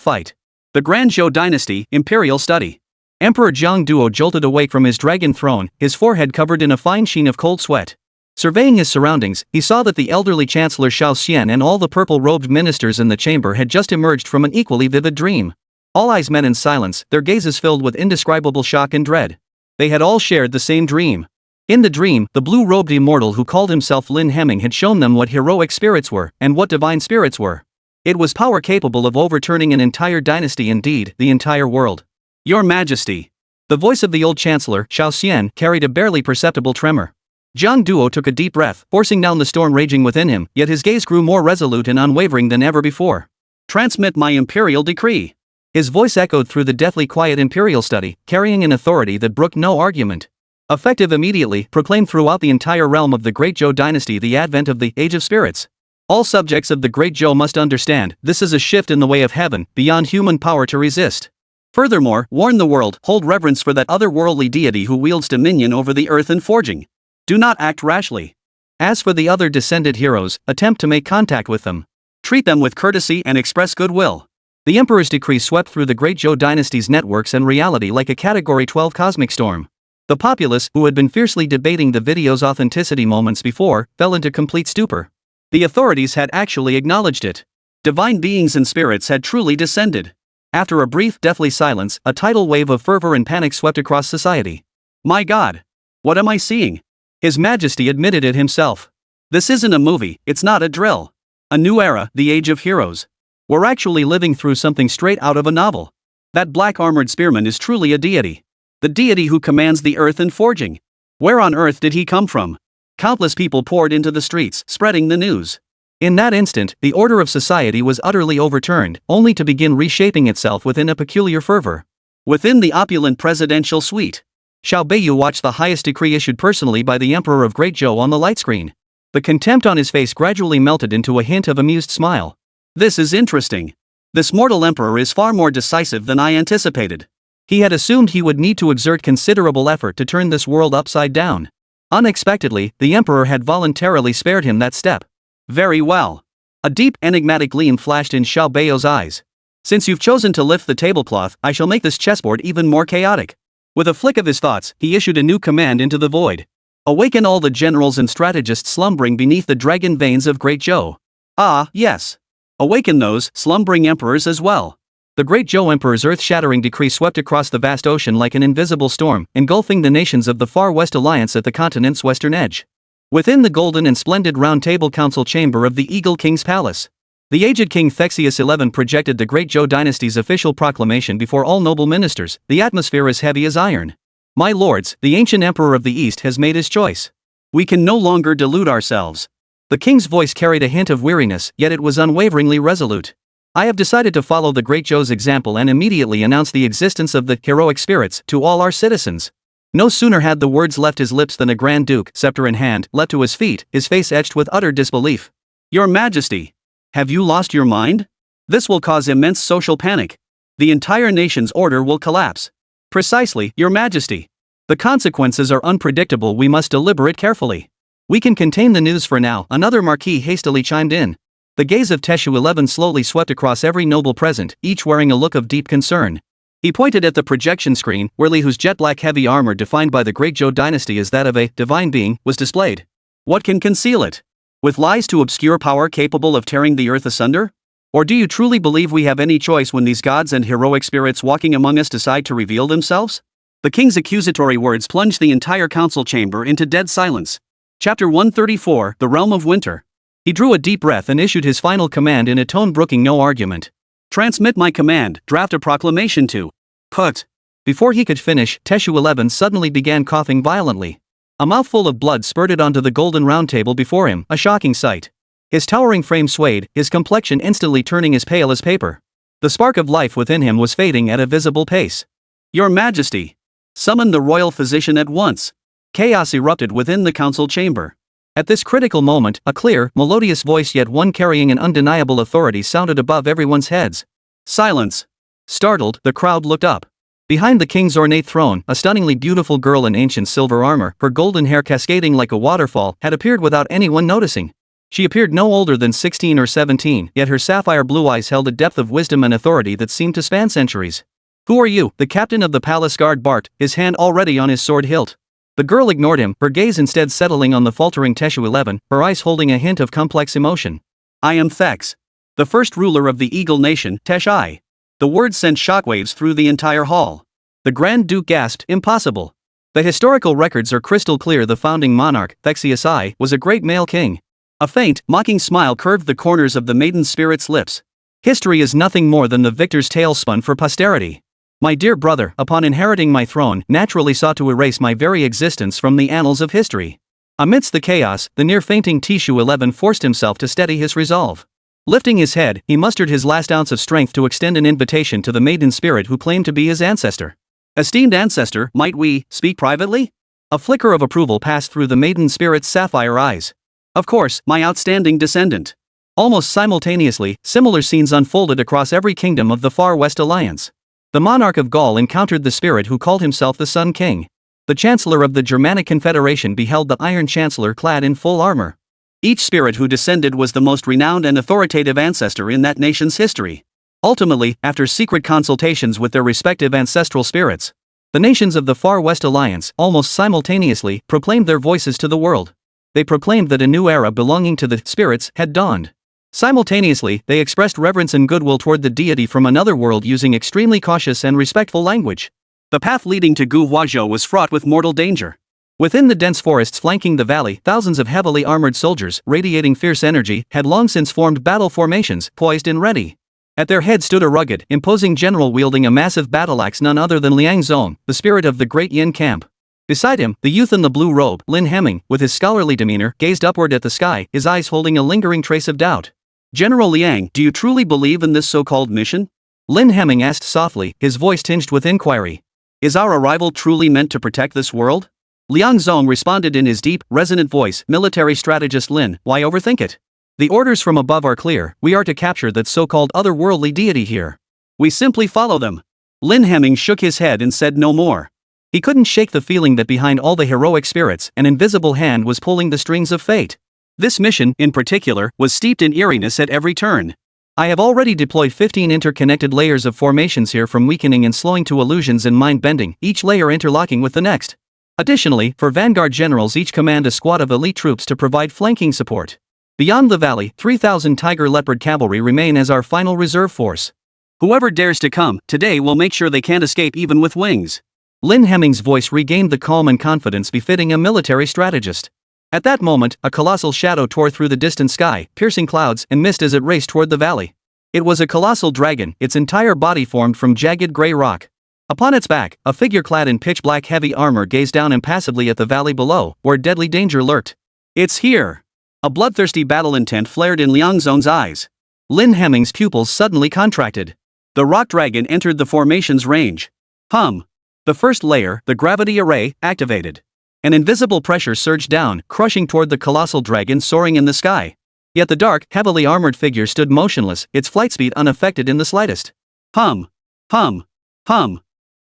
fight. The Grand Zhou Dynasty, Imperial Study. Emperor Jiang Duo jolted awake from his dragon throne, his forehead covered in a fine sheen of cold sweat. Surveying his surroundings, he saw that the elderly Chancellor Xiao Xian and all the purple-robed ministers in the chamber had just emerged from an equally vivid dream. All eyes met in silence, their gazes filled with indescribable shock and dread. They had all shared the same dream. In the dream, the blue-robed immortal who called himself Lin Hemming had shown them what heroic spirits were, and what divine spirits were. It was power capable of overturning an entire dynasty, indeed, the entire world. Your Majesty. The voice of the old Chancellor, Xiao Xian, carried a barely perceptible tremor. Jiang Duo took a deep breath, forcing down the storm raging within him, yet his gaze grew more resolute and unwavering than ever before. Transmit my imperial decree. His voice echoed through the deathly quiet imperial study, carrying an authority that brooked no argument. Effective immediately, proclaim throughout the entire realm of the Great Zhou Dynasty the advent of the Age of Spirits. All subjects of the Great Zhou must understand, this is a shift in the way of heaven, beyond human power to resist. Furthermore, warn the world, hold reverence for that otherworldly deity who wields dominion over the earth and forging. Do not act rashly. As for the other descended heroes, attempt to make contact with them. Treat them with courtesy and express goodwill. The Emperor's decree swept through the Great Zhou Dynasty's networks and reality like a Category 12 cosmic storm. The populace, who had been fiercely debating the video's authenticity moments before, fell into complete stupor. The authorities had actually acknowledged it. Divine beings and spirits had truly descended. After a brief, deathly silence, a tidal wave of fervor and panic swept across society. My God! What am I seeing? His Majesty admitted it himself. This isn't a movie, it's not a drill. A new era, the Age of Heroes. We're actually living through something straight out of a novel. That black-armored spearman is truly a deity. The deity who commands the earth and forging. Where on earth did he come from? Countless people poured into the streets, spreading the news. In that instant, the order of society was utterly overturned, only to begin reshaping itself within a peculiar fervor. Within the opulent presidential suite, Xiao Beiyu watched the highest decree issued personally by the Emperor of Great Zhou on the light screen. The contempt on his face gradually melted into a hint of amused smile. This is interesting. This mortal emperor is far more decisive than I anticipated. He had assumed he would need to exert considerable effort to turn this world upside down. Unexpectedly, the emperor had voluntarily spared him that step. Very well. A deep, enigmatic gleam flashed in Xiao Beiyu's eyes. Since you've chosen to lift the tablecloth, I shall make this chessboard even more chaotic. With a flick of his thoughts, he issued a new command into the void. Awaken all the generals and strategists slumbering beneath the dragon veins of Great Joe. Ah, yes. Awaken those slumbering emperors as well. The Great Joe Emperor's earth-shattering decree swept across the vast ocean like an invisible storm, engulfing the nations of the Far West Alliance at the continent's western edge. Within the golden and splendid Round Table Council chamber of the Eagle King's palace, the aged King Thexius XI projected the Great Joe dynasty's official proclamation before all noble ministers, the atmosphere as heavy as iron. My lords, the ancient emperor of the East has made his choice. We can no longer delude ourselves. The king's voice carried a hint of weariness, yet it was unwaveringly resolute. I have decided to follow the Great Joe's example and immediately announce the existence of the heroic spirits to all our citizens. No sooner had the words left his lips than a Grand Duke, scepter in hand, leapt to his feet, his face etched with utter disbelief. Your Majesty! Have you lost your mind? This will cause immense social panic. The entire nation's order will collapse. Precisely, Your Majesty. The consequences are unpredictable. We must deliberate carefully. We can contain the news for now, another marquis hastily chimed in. The gaze of Teshu XI slowly swept across every noble present, each wearing a look of deep concern. He pointed at the projection screen, where Li, whose jet-black heavy armor defined by the Great Joe dynasty as that of a divine being, was displayed. What can conceal it? With lies to obscure power capable of tearing the earth asunder? Or do you truly believe we have any choice when these gods and heroic spirits walking among us decide to reveal themselves? The king's accusatory words plunged the entire council chamber into dead silence. Chapter 134, The Realm of Winter. He drew a deep breath and issued his final command in a tone brooking no argument. Transmit my command, draft a proclamation to. Put. Before he could finish, Teshu XI suddenly began coughing violently. A mouthful of blood spurted onto the golden round table before him, a shocking sight. His towering frame swayed, his complexion instantly turning as pale as paper. The spark of life within him was fading at a visible pace. Your Majesty! Summon the royal physician at once. Chaos erupted within the council chamber. At this critical moment, a clear, melodious voice, yet one carrying an undeniable authority, sounded above everyone's heads. Silence! Startled, the crowd looked up. Behind the king's ornate throne, a stunningly beautiful girl in ancient silver armor, her golden hair cascading like a waterfall, had appeared without anyone noticing. She appeared no older than 16 or 17, yet her sapphire blue eyes held a depth of wisdom and authority that seemed to span centuries. Who are you? The captain of the palace guard barked, his hand already on his sword hilt. The girl ignored him, her gaze instead settling on the faltering Teshu XI, her eyes holding a hint of complex emotion. I am Thex, the first ruler of the Eagle Nation, Tesh-I. The words sent shockwaves through the entire hall. The Grand Duke gasped, impossible. The historical records are crystal clear. The founding monarch, Thexius I, was a great male king. A faint, mocking smile curved the corners of the maiden spirit's lips. History is nothing more than the victor's tale spun for posterity. My dear brother, upon inheriting my throne, naturally sought to erase my very existence from the annals of history. Amidst the chaos, the near-fainting Teshu XI forced himself to steady his resolve. Lifting his head, he mustered his last ounce of strength to extend an invitation to the maiden spirit who claimed to be his ancestor. Esteemed ancestor, might we speak privately? A flicker of approval passed through the maiden spirit's sapphire eyes. Of course, my outstanding descendant. Almost simultaneously, similar scenes unfolded across every kingdom of the Far West Alliance. The monarch of Gaul encountered the spirit who called himself the Sun King. The chancellor of the Germanic Confederation beheld the Iron Chancellor clad in full armor. Each spirit who descended was the most renowned and authoritative ancestor in that nation's history. Ultimately, after secret consultations with their respective ancestral spirits, the nations of the Far West Alliance, almost simultaneously, proclaimed their voices to the world. They proclaimed that a new era belonging to the spirits had dawned. Simultaneously, they expressed reverence and goodwill toward the deity from another world using extremely cautious and respectful language. The path leading to Gu Huazhou was fraught with mortal danger. Within the dense forests flanking the valley, thousands of heavily armored soldiers, radiating fierce energy, had long since formed battle formations, poised and ready. At their head stood a rugged, imposing general wielding a massive battle-axe, none other than Liang Zong, the spirit of the Great Yin camp. Beside him, the youth in the blue robe, Lin Hemming, with his scholarly demeanor, gazed upward at the sky, his eyes holding a lingering trace of doubt. General Liang, do you truly believe in this so-called mission? Lin Hemming asked softly, his voice tinged with inquiry. Is our arrival truly meant to protect this world? Liang Zong responded in his deep, resonant voice, military strategist Lin, why overthink it? The orders from above are clear, we are to capture that so-called otherworldly deity here. We simply follow them. Lin Hemming shook his head and said no more. He couldn't shake the feeling that behind all the heroic spirits, an invisible hand was pulling the strings of fate. This mission, in particular, was steeped in eeriness at every turn. I have already deployed 15 interconnected layers of formations here, from weakening and slowing to illusions and mind-bending, each layer interlocking with the next. Additionally, for Vanguard generals, each command a squad of elite troops to provide flanking support. Beyond the valley, 3,000 Tiger Leopard cavalry remain as our final reserve force. Whoever dares to come, today will make sure they can't escape even with wings. Lin Hemming's voice regained the calm and confidence befitting a military strategist. At that moment, a colossal shadow tore through the distant sky, piercing clouds and mist as it raced toward the valley. It was a colossal dragon, its entire body formed from jagged gray rock. Upon its back, a figure clad in pitch-black heavy armor gazed down impassively at the valley below, where deadly danger lurked. "It's here!" A bloodthirsty battle intent flared in Liang Zhong's eyes. Lin Hemming's pupils suddenly contracted. The rock dragon entered the formation's range. The first layer, the gravity array, activated. An invisible pressure surged down, crushing toward the colossal dragon soaring in the sky. Yet the dark, heavily armored figure stood motionless, its flight speed unaffected in the slightest. The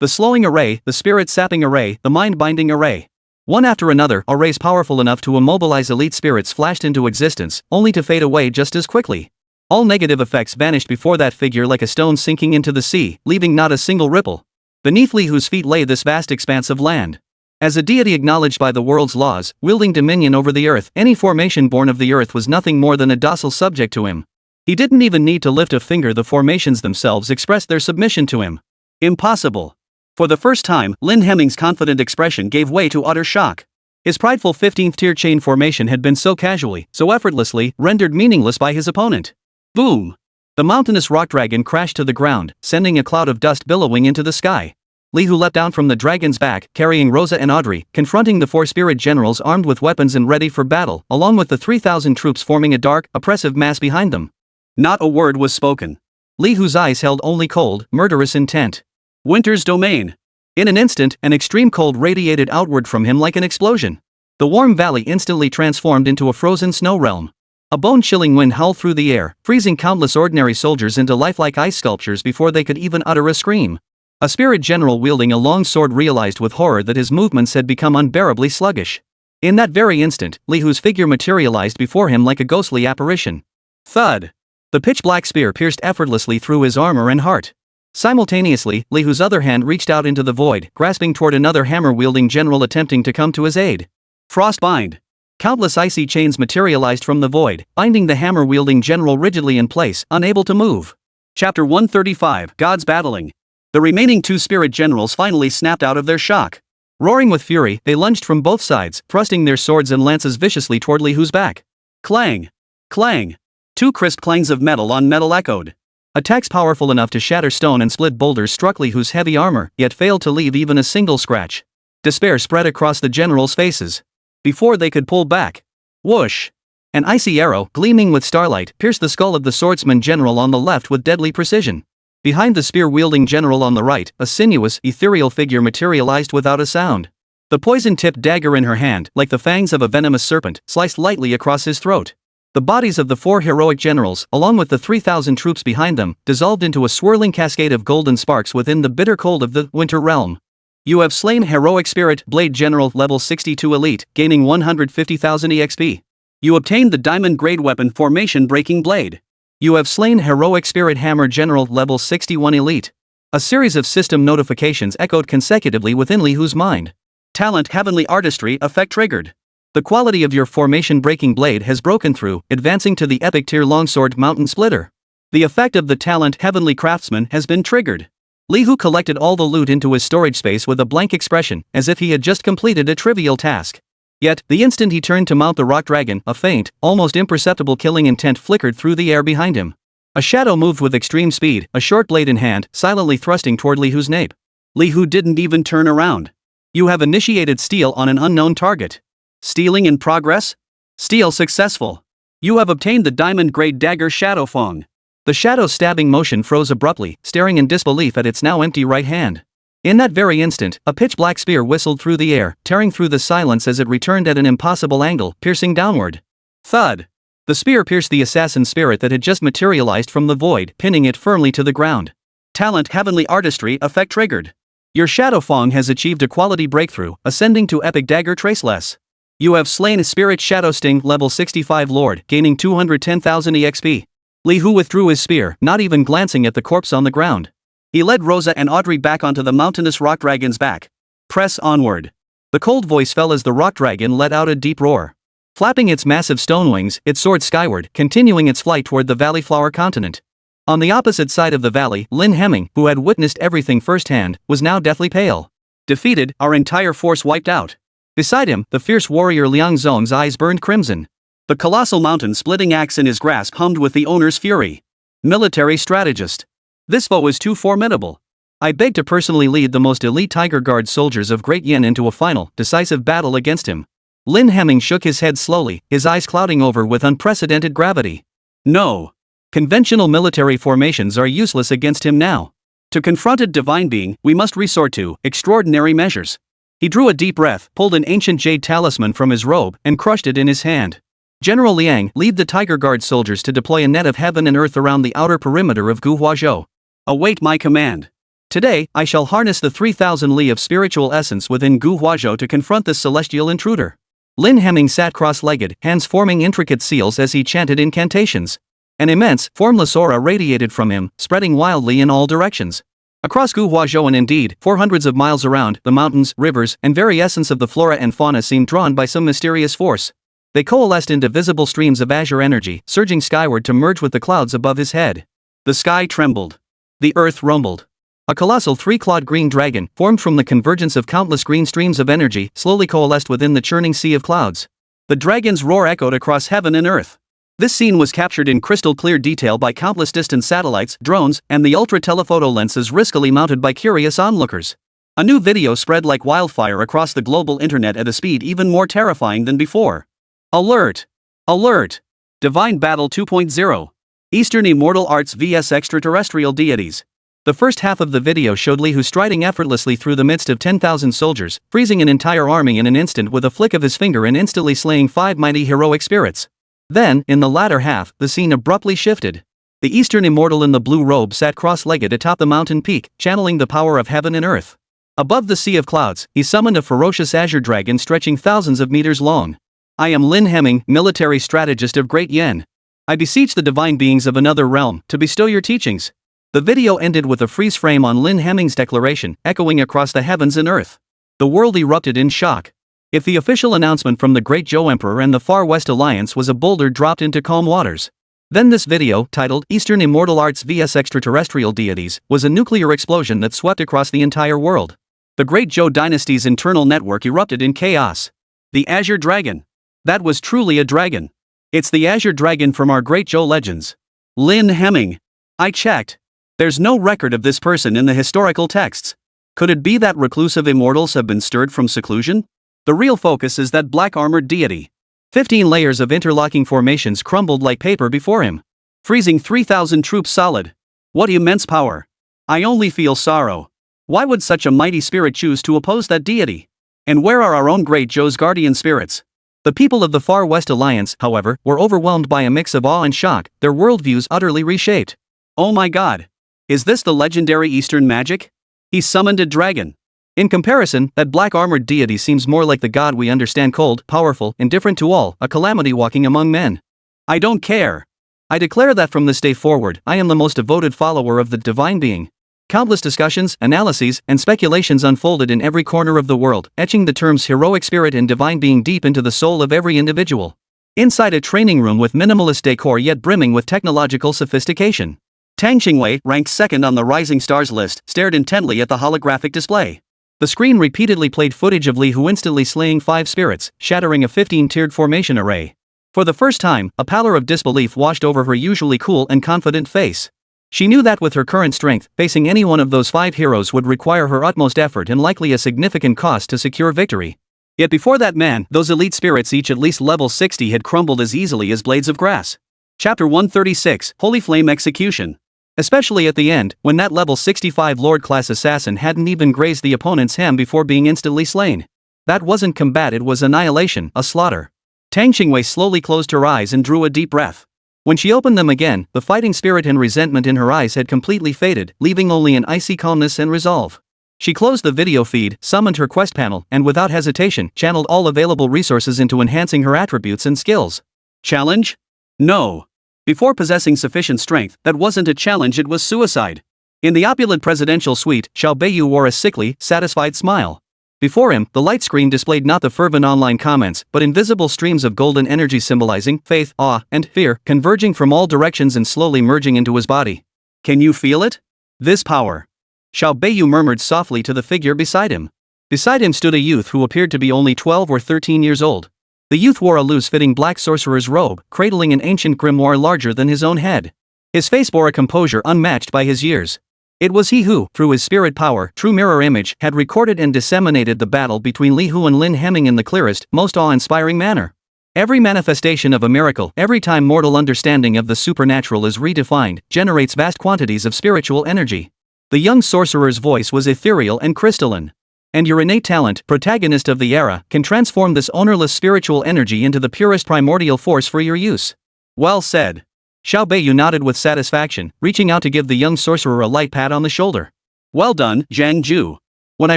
slowing array, the spirit-sapping array, the mind-binding array. One after another, arrays powerful enough to immobilize elite spirits flashed into existence, only to fade away just as quickly. All negative effects vanished before that figure like a stone sinking into the sea, leaving not a single ripple. Beneath Li Hu's feet lay this vast expanse of land. As a deity acknowledged by the world's laws, wielding dominion over the earth, any formation born of the earth was nothing more than a docile subject to him. He didn't even need to lift a finger, the formations themselves expressed their submission to him. Impossible. For the first time, Lin Hemming's confident expression gave way to utter shock. His prideful 15th tier chain formation had been so casually, so effortlessly, rendered meaningless by his opponent. Boom! The mountainous rock dragon crashed to the ground, sending a cloud of dust billowing into the sky. Li Hu leapt down from the dragon's back, carrying Rosa and Audrey, confronting the 4 spirit generals armed with weapons and ready for battle, along with the 3,000 troops forming a dark, oppressive mass behind them. Not a word was spoken. Li Hu's eyes held only cold, murderous intent. Winter's domain. In an instant, an extreme cold radiated outward from him like an explosion. The warm valley instantly transformed into a frozen snow realm. A bone-chilling wind howled through the air, freezing countless ordinary soldiers into lifelike ice sculptures before they could even utter a scream. A spirit general wielding a long sword realized with horror that his movements had become unbearably sluggish. In that very instant, Li Hu's figure materialized before him like a ghostly apparition. Thud! The pitch-black spear pierced effortlessly through his armor and heart. Simultaneously, Li Hu's other hand reached out into the void, grasping toward another hammer-wielding general attempting to come to his aid. Frostbind! Countless icy chains materialized from the void, binding the hammer-wielding general rigidly in place, unable to move. Chapter 135, Gods Battling. The remaining 2 spirit generals finally snapped out of their shock. Roaring with fury, they lunged from both sides, thrusting their swords and lances viciously toward Li Hu's back. Clang! Clang! 2 crisp clangs of metal on metal echoed. Attacks powerful enough to shatter stone and split boulders struck Li Hu's heavy armor, yet failed to leave even a single scratch. Despair spread across the generals' faces. Before they could pull back. Whoosh! An icy arrow, gleaming with starlight, pierced the skull of the swordsman general on the left with deadly precision. Behind the spear-wielding general on the right, a sinuous, ethereal figure materialized without a sound. The poison-tipped dagger in her hand, like the fangs of a venomous serpent, sliced lightly across his throat. The bodies of the 4 heroic generals, along with the 3,000 troops behind them, dissolved into a swirling cascade of golden sparks within the bitter cold of the Winter Realm. You have slain Heroic Spirit Blade General level 62 Elite, gaining 150,000 EXP. You obtained the Diamond Grade Weapon Formation Breaking Blade. You have slain Heroic Spirit Hammer General level 61 Elite. A series of system notifications echoed consecutively within Li Hu's mind. Talent Heavenly Artistry effect triggered. The quality of your formation breaking blade has broken through, advancing to the epic tier longsword Mountain Splitter. The effect of the talent Heavenly Craftsman has been triggered. Li Hu collected all the loot into his storage space with a blank expression, as if he had just completed a trivial task. Yet, the instant he turned to mount the rock dragon, a faint, almost imperceptible killing intent flickered through the air behind him. A shadow moved with extreme speed, a short blade in hand, silently thrusting toward Li Hu's nape. Li Hu didn't even turn around. You have initiated steal on an unknown target. Stealing in progress? Steal successful. You have obtained the diamond grade dagger Shadow Fong. The shadow's stabbing motion froze abruptly, staring in disbelief at its now empty right hand. In that very instant, a pitch-black spear whistled through the air, tearing through the silence as it returned at an impossible angle, piercing downward. Thud! The spear pierced the assassin spirit that had just materialized from the void, pinning it firmly to the ground. Talent Heavenly Artistry effect triggered. Your Shadow Fong has achieved a quality breakthrough, ascending to Epic Dagger Traceless. You have slain Spirit Shadow Sting level 65 Lord, gaining 210,000 EXP. Li Hu withdrew his spear, not even glancing at the corpse on the ground. He led Rosa and Audrey back onto the mountainous rock dragon's back. Press onward. The cold voice fell as the rock dragon let out a deep roar. Flapping its massive stone wings, it soared skyward, continuing its flight toward the Valley Flower continent. On the opposite side of the valley, Lin Hemming, who had witnessed everything firsthand, was now deathly pale. Defeated, our entire force wiped out. Beside him, the fierce warrior Liang Zong's eyes burned crimson. The colossal mountain-splitting axe in his grasp hummed with the owner's fury. Military strategist. This foe is too formidable. I beg to personally lead the most elite Tiger Guard soldiers of Great Yin into a final, decisive battle against him. Lin Hemming shook his head slowly, his eyes clouding over with unprecedented gravity. No. Conventional military formations are useless against him now. To confront a divine being, we must resort to extraordinary measures. He drew a deep breath, pulled an ancient jade talisman from his robe, and crushed it in his hand. General Liang, lead the Tiger Guard soldiers to deploy a net of heaven and earth around the outer perimeter of Guhuazhou. Await my command. Today, I shall harness the 3,000 li of spiritual essence within Guhuazhou to confront this celestial intruder. Lin Hemming sat cross-legged, hands forming intricate seals as he chanted incantations. An immense, formless aura radiated from him, spreading wildly in all directions. Across Guhuazhou and indeed, for hundreds of miles around, the mountains, rivers, and very essence of the flora and fauna seemed drawn by some mysterious force. They coalesced into visible streams of azure energy, surging skyward to merge with the clouds above his head. The sky trembled. The earth rumbled. A colossal three-clawed green dragon, formed from the convergence of countless green streams of energy, slowly coalesced within the churning sea of clouds. The dragon's roar echoed across heaven and earth. This scene was captured in crystal-clear detail by countless distant satellites, drones, and the ultra-telephoto lenses riskily mounted by curious onlookers. A new video spread like wildfire across the global internet at a speed even more terrifying than before. Alert! Alert! Divine Battle 2.0. Eastern Immortal Arts vs Extraterrestrial Deities. The first half of the video showed Li Hu striding effortlessly through the midst of 10,000 soldiers, freezing an entire army in an instant with a flick of his finger and instantly slaying 5 mighty heroic spirits. Then, in the latter half, the scene abruptly shifted. The Eastern Immortal in the blue robe sat cross-legged atop the mountain peak, channeling the power of heaven and earth. Above the sea of clouds, he summoned a ferocious azure dragon stretching thousands of meters long. I am Lin Hemming, military strategist of Great Yin. I beseech the divine beings of another realm to bestow your teachings. The video ended with a freeze frame on Lin Hemming's declaration, echoing across the heavens and earth. The world erupted in shock. If the official announcement from the Great Zhou Emperor and the Far West Alliance was a boulder dropped into calm waters, then this video, titled Eastern Immortal Arts vs Extraterrestrial Deities, was a nuclear explosion that swept across the entire world. The Great Zhou dynasty's internal network erupted in chaos. The Azure Dragon. That was truly a dragon. It's the Azure Dragon from our Great Zhou legends. Lin Hemming. I checked. There's no record of this person in the historical texts. Could it be that reclusive immortals have been stirred from seclusion? The real focus is that black-armored deity. 15 layers of interlocking formations crumbled like paper before him, freezing 3,000 troops solid. What immense power! I only feel sorrow. Why would such a mighty spirit choose to oppose that deity? And where are our own Great Zhou's guardian spirits? The people of the Far West Alliance, however, were overwhelmed by a mix of awe and shock, their worldviews utterly reshaped. Oh my god! Is this the legendary Eastern magic? He summoned a dragon. In comparison, that black-armored deity seems more like the god we understand, cold, powerful, indifferent to all, a calamity walking among men. I don't care. I declare that from this day forward, I am the most devoted follower of the divine being. Countless discussions, analyses, and speculations unfolded in every corner of the world, etching the terms heroic spirit and divine being deep into the soul of every individual. Inside a training room with minimalist decor yet brimming with technological sophistication, Tang Qingwei, ranked second on the Rising Stars list, stared intently at the holographic display. The screen repeatedly played footage of Li Hu instantly slaying 5 spirits, shattering a 15-tiered formation array. For the first time, a pallor of disbelief washed over her usually cool and confident face. She knew that with her current strength, facing any one of those 5 heroes would require her utmost effort and likely a significant cost to secure victory. Yet before that man, those elite spirits each at least level 60 had crumbled as easily as blades of grass. Chapter 136, Holy Flame Execution. Especially at the end, when that level 65 Lord-class assassin hadn't even grazed the opponent's hem before being instantly slain. That wasn't combat, it was annihilation, a slaughter. Tang Qingwei slowly closed her eyes and drew a deep breath. When she opened them again, the fighting spirit and resentment in her eyes had completely faded, leaving only an icy calmness and resolve. She closed the video feed, summoned her quest panel, and without hesitation, channeled all available resources into enhancing her attributes and skills. Challenge? No. Before possessing sufficient strength, that wasn't a challenge, it was suicide. In the opulent presidential suite, Xiao Beiyu wore a sickly, satisfied smile. Before him, the light screen displayed not the fervent online comments, but invisible streams of golden energy symbolizing faith, awe, and fear, converging from all directions and slowly merging into his body. Can you feel it? This power. Xiao Beiyu murmured softly to the figure beside him. Beside him stood a youth who appeared to be only 12 or 13 years old. The youth wore a loose-fitting black sorcerer's robe, cradling an ancient grimoire larger than his own head. His face bore a composure unmatched by his years. It was he who, through his spirit power, true mirror image, had recorded and disseminated the battle between Li Hu and Lin Hemming in the clearest, most awe-inspiring manner. Every manifestation of a miracle, every time mortal understanding of the supernatural is redefined, generates vast quantities of spiritual energy. The young sorcerer's voice was ethereal and crystalline. And your innate talent, protagonist of the era, can transform this ownerless spiritual energy into the purest primordial force for your use. Well said. Xiao Beiyu nodded with satisfaction, reaching out to give the young sorcerer a light pat on the shoulder. Well done, Zhang Ju. When I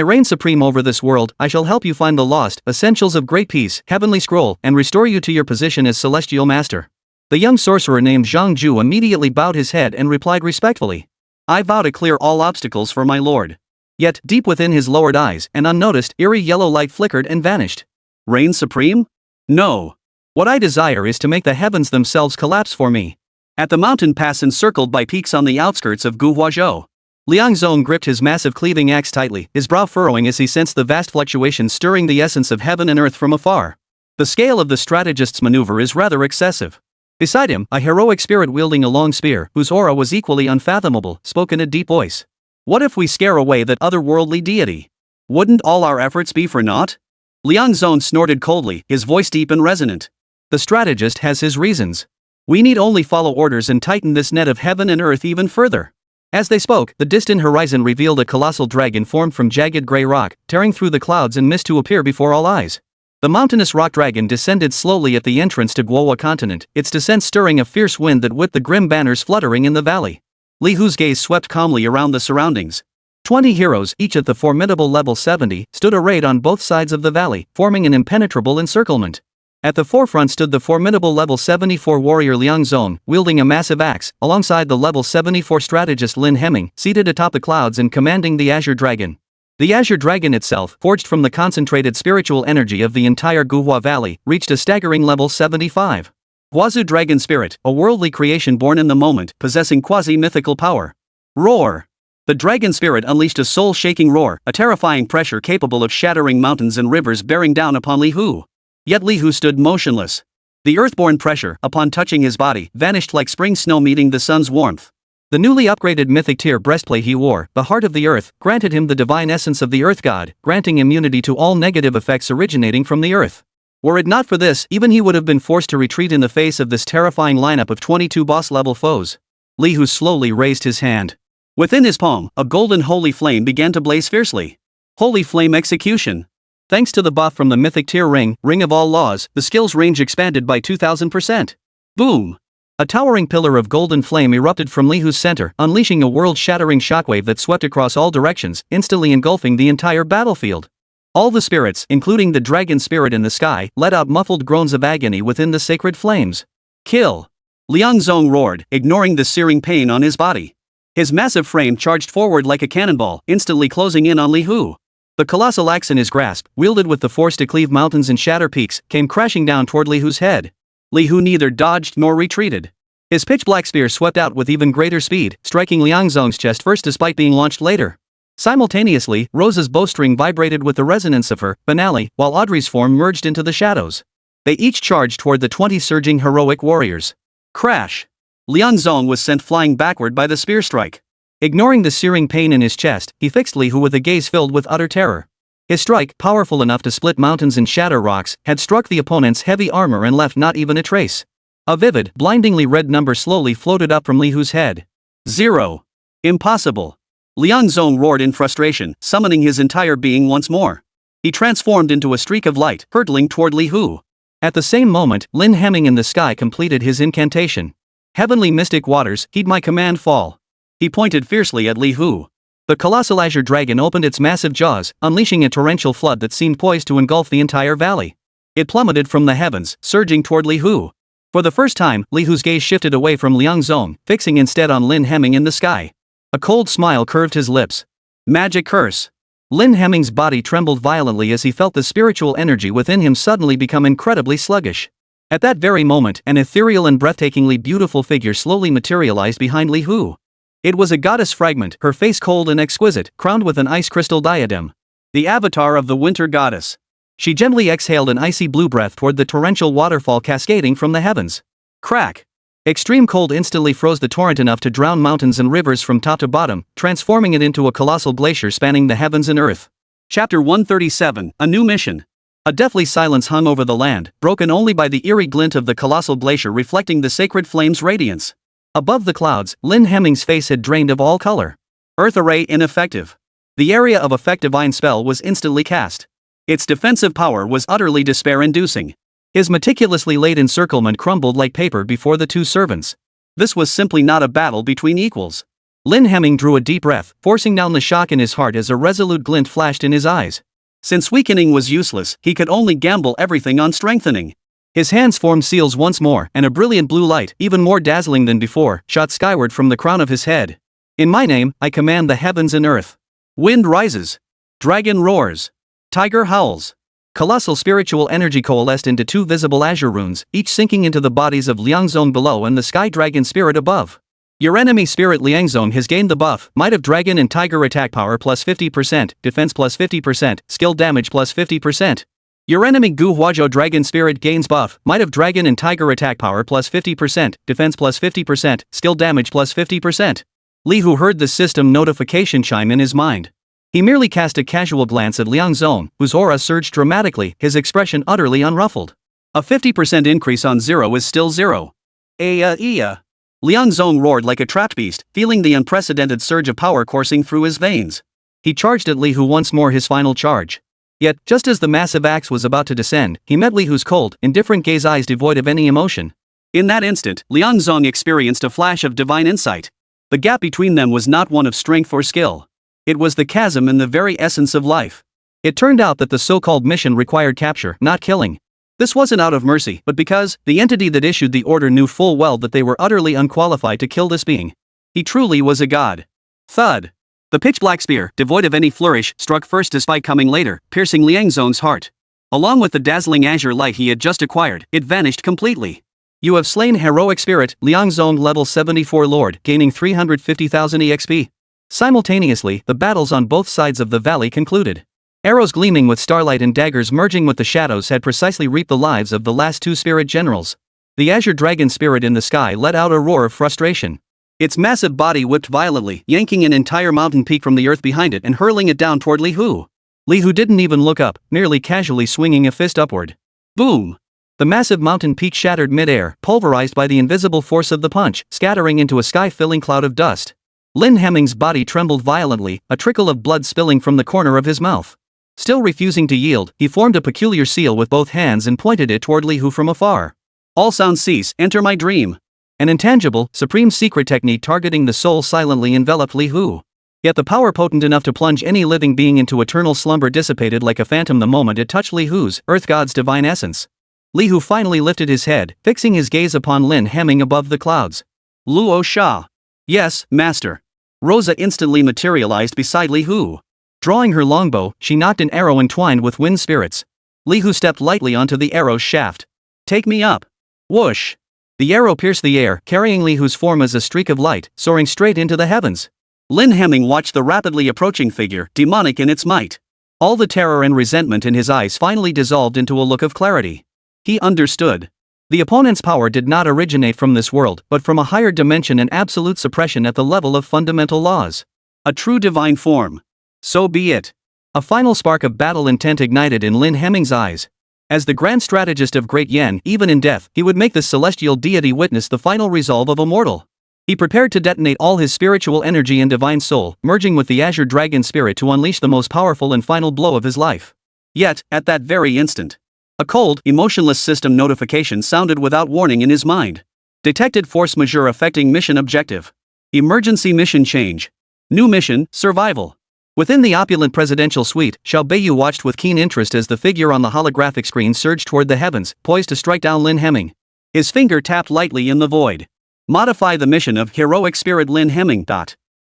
reign supreme over this world, I shall help you find the lost essentials of great peace, heavenly scroll, and restore you to your position as celestial master. The young sorcerer named Zhang Ju immediately bowed his head and replied respectfully. I vow to clear all obstacles for my lord. Yet, deep within his lowered eyes, an unnoticed, eerie yellow light flickered and vanished. Reign supreme? No. What I desire is to make the heavens themselves collapse for me. At the mountain pass encircled by peaks on the outskirts of Guhuazhou, Liang Zong gripped his massive cleaving axe tightly, his brow furrowing as he sensed the vast fluctuations stirring the essence of heaven and earth from afar. The scale of the strategist's maneuver is rather excessive. Beside him, a heroic spirit wielding a long spear, whose aura was equally unfathomable, spoke in a deep voice. What if we scare away that otherworldly deity? Wouldn't all our efforts be for naught? Liang Zong snorted coldly, his voice deep and resonant. The strategist has his reasons. We need only follow orders and tighten this net of heaven and earth even further. As they spoke, the distant horizon revealed a colossal dragon formed from jagged gray rock, tearing through the clouds and mist to appear before all eyes. The mountainous rock dragon descended slowly at the entrance to Guowa continent, its descent stirring a fierce wind that whipped the grim banners fluttering in the valley. Li Hu's gaze swept calmly around the surroundings. 20 heroes, each at the formidable level 70, stood arrayed on both sides of the valley, forming an impenetrable encirclement. At the forefront stood the formidable level 74 warrior Liang Zong, wielding a massive axe, alongside the level 74 strategist Lin Hemming, seated atop the clouds and commanding the Azure Dragon. The Azure Dragon itself, forged from the concentrated spiritual energy of the entire Guhua Valley, reached a staggering level 75. Huazu Dragon Spirit, a worldly creation born in the moment, possessing quasi-mythical power. Roar! The dragon spirit unleashed a soul-shaking roar, a terrifying pressure capable of shattering mountains and rivers bearing down upon Li Hu. Yet Li Hu stood motionless. The earthborn pressure, upon touching his body, vanished like spring snow meeting the sun's warmth. The newly upgraded mythic tier breastplate he wore, the heart of the earth, granted him the divine essence of the earth god, granting immunity to all negative effects originating from the earth. Were it not for this, even he would have been forced to retreat in the face of this terrifying lineup of 22 boss-level foes. Li Hu slowly raised his hand. Within his palm, a golden holy flame began to blaze fiercely. Holy flame execution. Thanks to the buff from the mythic tier ring of all laws, the skill's range expanded by 2000%. Boom! A towering pillar of golden flame erupted from Li Hu's center, unleashing a world-shattering shockwave that swept across all directions, instantly engulfing the entire battlefield. All the spirits, including the dragon spirit in the sky, let out muffled groans of agony within the sacred flames. Kill! Liang Zong roared, ignoring the searing pain on his body. His massive frame charged forward like a cannonball, instantly closing in on Li Hu. The colossal axe in his grasp, wielded with the force to cleave mountains and shatter peaks, came crashing down toward Li Hu's head. Li Hu neither dodged nor retreated. His pitch-black spear swept out with even greater speed, striking Liang Zong's chest first despite being launched later. Simultaneously, Rose's bowstring vibrated with the resonance of her finale, while Audrey's form merged into the shadows. They each charged toward the 20 surging heroic warriors. Crash! Liang Zong was sent flying backward by the spear strike. Ignoring the searing pain in his chest, he fixed Li Hu with a gaze filled with utter terror. His strike, powerful enough to split mountains and shatter rocks, had struck the opponent's heavy armor and left not even a trace. A vivid, blindingly red number slowly floated up from Li Hu's head. 0. Impossible. Liang Zong roared in frustration, summoning his entire being once more. He transformed into a streak of light, hurtling toward Li Hu. At the same moment, Lin Hemming in the sky completed his incantation. Heavenly mystic waters, heed my command fall. He pointed fiercely at Li Hu. The colossal azure dragon opened its massive jaws, unleashing a torrential flood that seemed poised to engulf the entire valley. It plummeted from the heavens, surging toward Li Hu. For the first time, Li Hu's gaze shifted away from Liang Zong, fixing instead on Lin Hemming in the sky. A cold smile curved his lips. Magic curse. Lin Hemming's body trembled violently as he felt the spiritual energy within him suddenly become incredibly sluggish. At that very moment, an ethereal and breathtakingly beautiful figure slowly materialized behind Li Hu. It was a goddess fragment, her face cold and exquisite, crowned with an ice crystal diadem. The avatar of the winter goddess. She gently exhaled an icy blue breath toward the torrential waterfall cascading from the heavens. Crack! Extreme cold instantly froze the torrent enough to drown mountains and rivers from top to bottom, transforming it into a colossal glacier spanning the heavens and earth. Chapter 137, A New Mission. A deathly silence hung over the land, broken only by the eerie glint of the colossal glacier reflecting the sacred flame's radiance. Above the clouds, Lin Hemming's face had drained of all color. Earth Array ineffective. The area of effect divine spell was instantly cast. Its defensive power was utterly despair-inducing. His meticulously laid encirclement crumbled like paper before the two servants. This was simply not a battle between equals. Lin Hemming drew a deep breath, forcing down the shock in his heart as a resolute glint flashed in his eyes. Since weakening was useless, he could only gamble everything on strengthening. His hands formed seals once more, and a brilliant blue light, even more dazzling than before, shot skyward from the crown of his head. In my name, I command the heavens and earth. Wind rises. Dragon roars. Tiger howls. Colossal spiritual energy coalesced into two visible azure runes, each sinking into the bodies of Liangzong below and the sky dragon spirit above. Your enemy spirit Liangzong has gained the buff, Might of Dragon and Tiger attack power plus 50%, defense plus 50%, skill damage plus 50%. Your enemy Gu Huazhou Dragon Spirit gains buff, Might of Dragon and Tiger attack power plus 50%, defense plus 50%, skill damage plus 50%. Li Hu heard the system notification chime in his mind. He merely cast a casual glance at Liang Zong, whose aura surged dramatically, his expression utterly unruffled. A 50% increase on 0 is still 0. Liang Zong roared like a trapped beast, feeling the unprecedented surge of power coursing through his veins. He charged at Li Hu once more, his final charge. Yet, just as the massive axe was about to descend, he met Li Hu's cold, indifferent gaze, eyes devoid of any emotion. In that instant, Liang Zong experienced a flash of divine insight. The gap between them was not one of strength or skill. It was the chasm in the very essence of life. It turned out that the so-called mission required capture, not killing. This wasn't out of mercy, but because the entity that issued the order knew full well that they were utterly unqualified to kill this being. He truly was a god. Thud. The pitch-black spear, devoid of any flourish, struck first despite coming later, piercing Liang Zong's heart. Along with the dazzling azure light he had just acquired, it vanished completely. You have slain heroic spirit, Liang Zong level 74 lord, gaining 350,000 EXP. Simultaneously, the battles on both sides of the valley concluded. Arrows gleaming with starlight and daggers merging with the shadows had precisely reaped the lives of the last two spirit generals. The azure dragon spirit in the sky let out a roar of frustration. Its massive body whipped violently, yanking an entire mountain peak from the earth behind it and hurling it down toward Li Hu. Li Hu didn't even look up, merely casually swinging a fist upward. Boom! The massive mountain peak shattered mid-air, pulverized by the invisible force of the punch, scattering into a sky-filling cloud of dust. Lin Hemming's body trembled violently, a trickle of blood spilling from the corner of his mouth. Still refusing to yield, he formed a peculiar seal with both hands and pointed it toward Li Hu from afar. All sounds cease, enter my dream. An intangible, supreme secret technique targeting the soul silently enveloped Li Hu. Yet the power potent enough to plunge any living being into eternal slumber dissipated like a phantom the moment it touched Li Hu's, Earth God's divine essence. Li Hu finally lifted his head, fixing his gaze upon Lin Hemming above the clouds. Luo Sha. Yes, master. Rosa instantly materialized beside Li Hu. Drawing her longbow, she nocked an arrow entwined with wind spirits. Li Hu stepped lightly onto the arrow's shaft. Take me up. Whoosh! The arrow pierced the air, carrying Li Hu's form as a streak of light, soaring straight into the heavens. Lin Hemming watched the rapidly approaching figure, demonic in its might. All the terror and resentment in his eyes finally dissolved into a look of clarity. He understood. The opponent's power did not originate from this world, but from a higher dimension and absolute suppression at the level of fundamental laws. A true divine form. So be it. A final spark of battle intent ignited in Lin Hemming's eyes. As the grand strategist of Great Yen, even in death, he would make the celestial deity witness the final resolve of a mortal. He prepared to detonate all his spiritual energy and divine soul, merging with the azure dragon spirit to unleash the most powerful and final blow of his life. Yet, at that very instant, a cold, emotionless system notification sounded without warning in his mind. Detected force majeure affecting mission objective. Emergency mission change. New mission, survival. Within the opulent presidential suite, Xiao Beiyu watched with keen interest as the figure on the holographic screen surged toward the heavens, poised to strike down Lin Hemming. His finger tapped lightly in the void. Modify the mission of Heroic Spirit Lin Hemming.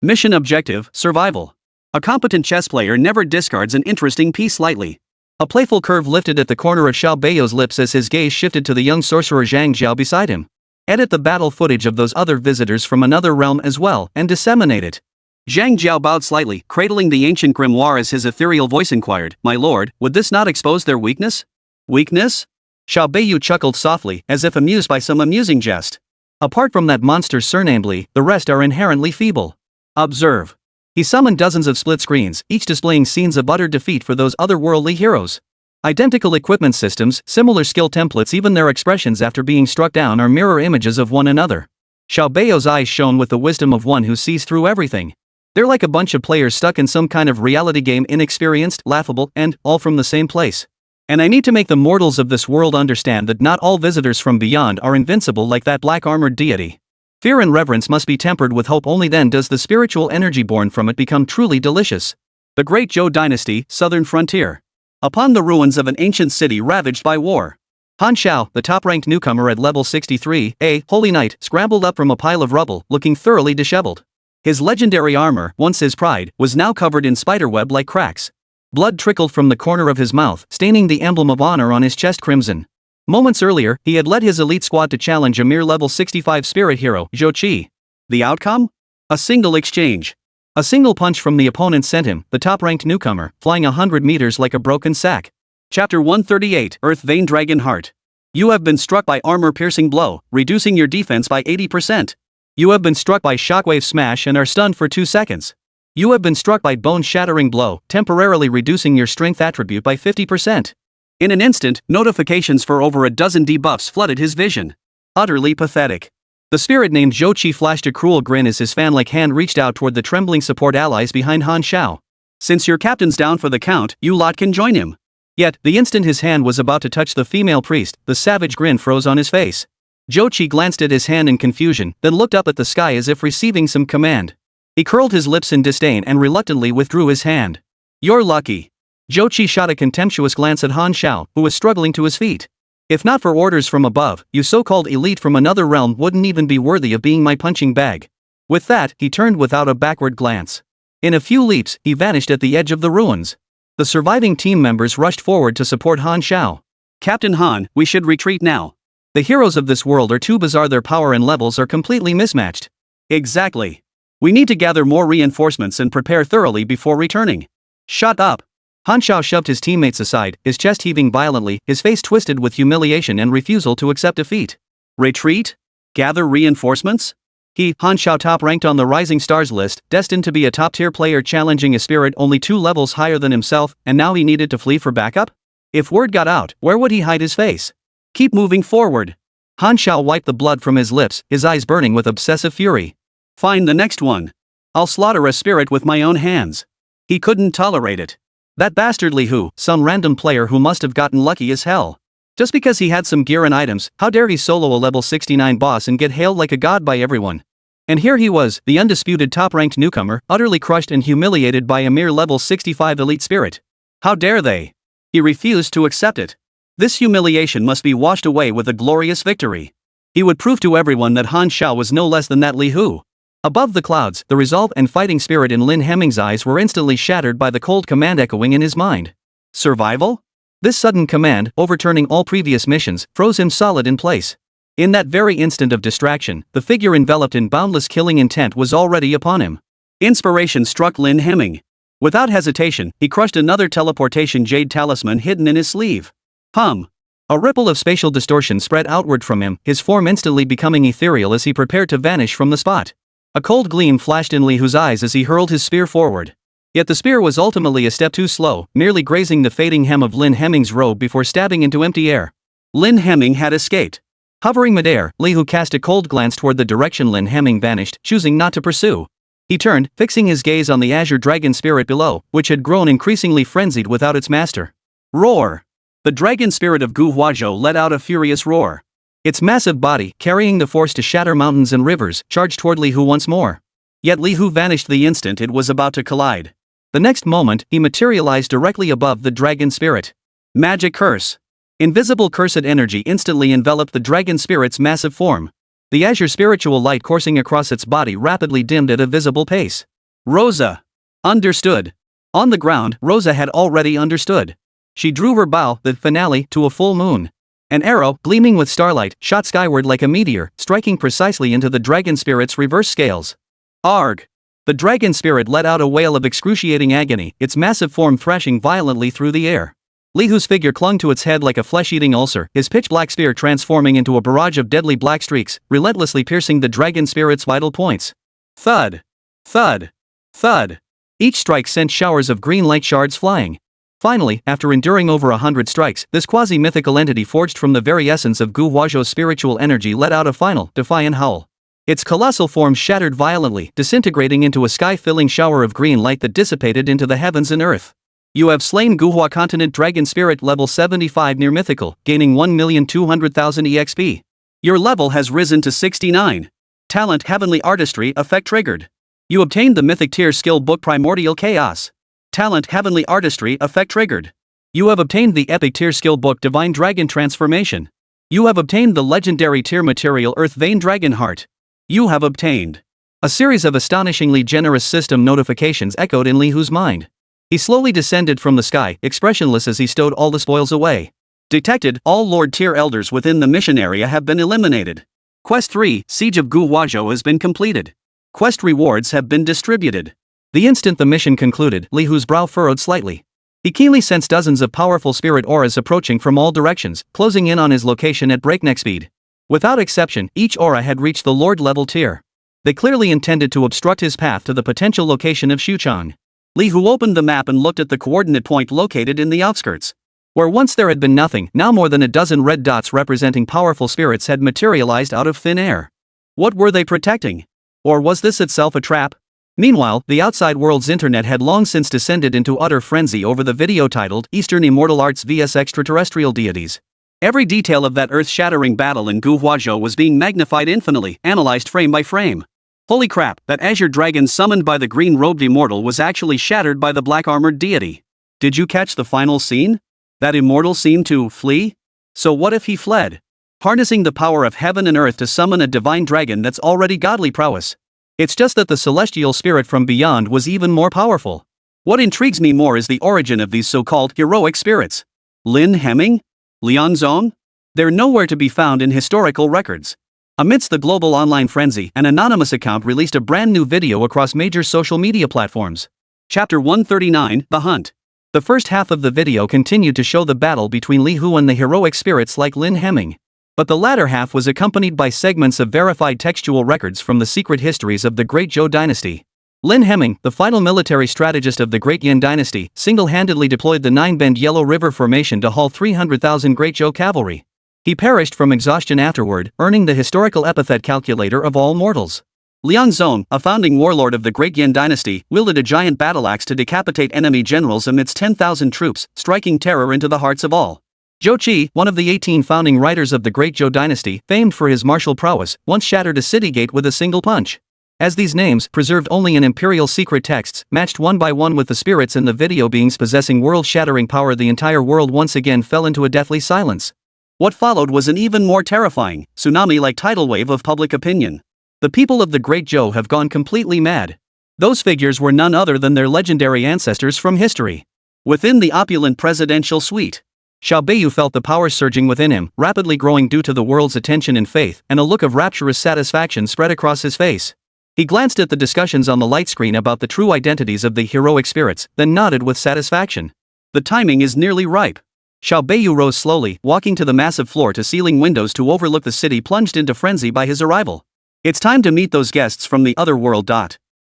Mission objective, survival. A competent chess player never discards an interesting piece lightly. A playful curve lifted at the corner of Xiao Bei's lips as his gaze shifted to the young sorcerer Zhang Jiao beside him. Edit the battle footage of those other visitors from another realm as well, and disseminate it. Zhang Jiao bowed slightly, cradling the ancient grimoire as his ethereal voice inquired, "My lord, would this not expose their weakness?" Weakness? Xiao Beiyu chuckled softly, as if amused by some amusing jest. Apart from that monster's surname Li, the rest are inherently feeble. Observe. He summoned dozens of split screens, each displaying scenes of utter defeat for those otherworldly heroes. Identical equipment systems, similar skill templates, even their expressions after being struck down are mirror images of one another. Xiao Beio's eyes shone with the wisdom of one who sees through everything. They're like a bunch of players stuck in some kind of reality game, inexperienced, laughable, and all from the same place. And I need to make the mortals of this world understand that not all visitors from beyond are invincible like that black-armored deity. Fear and reverence must be tempered with hope, only then does the spiritual energy born from it become truly delicious. The Great Zhou Dynasty, Southern Frontier. Upon the ruins of an ancient city ravaged by war. Han Xiao, the top-ranked newcomer at level 63, a holy knight, scrambled up from a pile of rubble, looking thoroughly disheveled. His legendary armor, once his pride, was now covered in spiderweb like cracks. Blood trickled from the corner of his mouth, staining the emblem of honor on his chest crimson. Moments earlier, he had led his elite squad to challenge a mere level 65 spirit hero, Zhou Qi. The outcome? A single exchange. A single punch from the opponent sent him, the top-ranked newcomer, flying 100 meters like a broken sack. Chapter 138, Earth Vein Dragon Heart. You have been struck by armor-piercing blow, reducing your defense by 80%. You have been struck by shockwave smash and are stunned for 2 seconds. You have been struck by bone-shattering blow, temporarily reducing your strength attribute by 50%. In an instant, notifications for over a dozen debuffs flooded his vision. Utterly pathetic. The spirit named Zhou Qi flashed a cruel grin as his fan-like hand reached out toward the trembling support allies behind Han Xiao. Since your captain's down for the count, you lot can join him. Yet, the instant his hand was about to touch the female priest, the savage grin froze on his face. Zhou Qi glanced at his hand in confusion, then looked up at the sky as if receiving some command. He curled his lips in disdain and reluctantly withdrew his hand. You're lucky. Zhou Qi shot a contemptuous glance at Han Xiao, who was struggling to his feet. If not for orders from above, you so-called elite from another realm wouldn't even be worthy of being my punching bag. With that, he turned without a backward glance. In a few leaps, he vanished at the edge of the ruins. The surviving team members rushed forward to support Han Xiao. Captain Han, we should retreat now. The heroes of this world are too bizarre, their power and levels are completely mismatched. Exactly. We need to gather more reinforcements and prepare thoroughly before returning. Shut up. Han Xiao shoved his teammates aside, his chest heaving violently, his face twisted with humiliation and refusal to accept defeat. Retreat? Gather reinforcements? Han Xiao top-ranked on the Rising Stars list, destined to be a top-tier player challenging a spirit only 2 levels higher than himself, and now he needed to flee for backup? If word got out, where would he hide his face? Keep moving forward. Han Xiao wiped the blood from his lips, his eyes burning with obsessive fury. Find the next one. I'll slaughter a spirit with my own hands. He couldn't tolerate it. That bastard Li Hu, some random player who must have gotten lucky as hell. Just because he had some gear and items, how dare he solo a level 69 boss and get hailed like a god by everyone? And here he was, the undisputed top-ranked newcomer, utterly crushed and humiliated by a mere level 65 elite spirit. How dare they? He refused to accept it. This humiliation must be washed away with a glorious victory. He would prove to everyone that Han Xiao was no less than that Li Hu. Above the clouds, the resolve and fighting spirit in Lin Hemming's eyes were instantly shattered by the cold command echoing in his mind. Survival? This sudden command, overturning all previous missions, froze him solid in place. In that very instant of distraction, the figure enveloped in boundless killing intent was already upon him. Inspiration struck Lin Hemming. Without hesitation, he crushed another teleportation jade talisman hidden in his sleeve. A ripple of spatial distortion spread outward from him, his form instantly becoming ethereal as he prepared to vanish from the spot. A cold gleam flashed in Li Hu's eyes as he hurled his spear forward. Yet the spear was ultimately a step too slow, merely grazing the fading hem of Lin Hemming's robe before stabbing into empty air. Lin Hemming had escaped. Hovering midair, Li Hu cast a cold glance toward the direction Lin Hemming vanished, choosing not to pursue. He turned, fixing his gaze on the azure dragon spirit below, which had grown increasingly frenzied without its master. Roar! The dragon spirit of Gu Huazhou let out a furious roar. Its massive body, carrying the force to shatter mountains and rivers, charged toward Li Hu once more. Yet Li Hu vanished the instant it was about to collide. The next moment, he materialized directly above the dragon spirit. Magic curse. Invisible cursed energy instantly enveloped the dragon spirit's massive form. The azure spiritual light coursing across its body rapidly dimmed at a visible pace. Rosa understood. On the ground, Rosa had already understood. She drew her bow, the finale, to a full moon. An arrow, gleaming with starlight, shot skyward like a meteor, striking precisely into the dragon spirit's reverse scales. Arg! The dragon spirit let out a wail of excruciating agony, its massive form thrashing violently through the air. Li Hu's figure clung to its head like a flesh-eating ulcer, his pitch-black spear transforming into a barrage of deadly black streaks, relentlessly piercing the dragon spirit's vital points. Thud! Thud! Thud! Each strike sent showers of green light shards flying. Finally, after enduring over 100 strikes, this quasi-mythical entity forged from the very essence of Gu Huazhou's spiritual energy let out a final, defiant howl. Its colossal form shattered violently, disintegrating into a sky-filling shower of green light that dissipated into the heavens and earth. You have slain Guhua Continent Dragon Spirit level 75 near mythical, gaining 1,200,000 EXP. Your level has risen to 69. Talent Heavenly Artistry effect triggered. You obtained the mythic tier skill book Primordial Chaos. Talent Heavenly Artistry effect triggered. You have obtained the epic tier skill book Divine Dragon Transformation. You have obtained the legendary tier material Earth Vein Dragon Heart. You have obtained. A series of astonishingly generous system notifications echoed in Li Hu's mind. He slowly descended from the sky, expressionless as he stowed all the spoils away. Detected, all Lord tier elders within the mission area have been eliminated. Quest 3, Siege of Gu Huazhou has been completed. Quest rewards have been distributed. The instant the mission concluded, Li Hu's brow furrowed slightly. He keenly sensed dozens of powerful spirit auras approaching from all directions, closing in on his location at breakneck speed. Without exception, each aura had reached the Lord level tier. They clearly intended to obstruct his path to the potential location of Xuchang. Li Hu opened the map and looked at the coordinate point located in the outskirts. Where once there had been nothing, now more than a dozen red dots representing powerful spirits had materialized out of thin air. What were they protecting? Or was this itself a trap? Meanwhile, the outside world's internet had long since descended into utter frenzy over the video titled Eastern Immortal Arts vs Extraterrestrial Deities. Every detail of that earth-shattering battle in Gu Huazhou was being magnified infinitely, analyzed frame by frame. Holy crap, that azure dragon summoned by the green-robed immortal was actually shattered by the black-armored deity. Did you catch the final scene? That immortal seemed to flee? So what if he fled? Harnessing the power of heaven and earth to summon a divine dragon that's already godly prowess. It's just that the celestial spirit from beyond was even more powerful. What intrigues me more is the origin of these so-called heroic spirits. Lin Hemming? Lian Zong? They're nowhere to be found in historical records. Amidst the global online frenzy, an anonymous account released a brand new video across major social media platforms. Chapter 139, The Hunt. The first half of the video continued to show the battle between Li Hu and the heroic spirits like Lin Hemming. But the latter half was accompanied by segments of verified textual records from the secret histories of the Great Zhou dynasty. Lin Hemming, the final military strategist of the Great Yin dynasty, single-handedly deployed the Nine-Bend Yellow River formation to haul 300,000 Great Zhou cavalry. He perished from exhaustion afterward, earning the historical epithet calculator of all mortals. Lian Zong, a founding warlord of the Great Yin dynasty, wielded a giant battle axe to decapitate enemy generals amidst 10,000 troops, striking terror into the hearts of all. Zhou Qi, one of the 18 founding writers of the Great Zhou dynasty, famed for his martial prowess, once shattered a city gate with a single punch. As these names, preserved only in imperial secret texts, matched one by one with the spirits in the video beings possessing world-shattering power, the entire world once again fell into a deathly silence. What followed was an even more terrifying, tsunami-like tidal wave of public opinion. The people of the Great Zhou have gone completely mad. Those figures were none other than their legendary ancestors from history. Within the opulent presidential suite, Xiao Beiyu felt the power surging within him, rapidly growing due to the world's attention and faith, and a look of rapturous satisfaction spread across his face. He glanced at the discussions on the light screen about the true identities of the heroic spirits, then nodded with satisfaction. The timing is nearly ripe. Xiao Beiyu rose slowly, walking to the massive floor-to-ceiling windows to overlook the city plunged into frenzy by his arrival. It's time to meet those guests from the other world.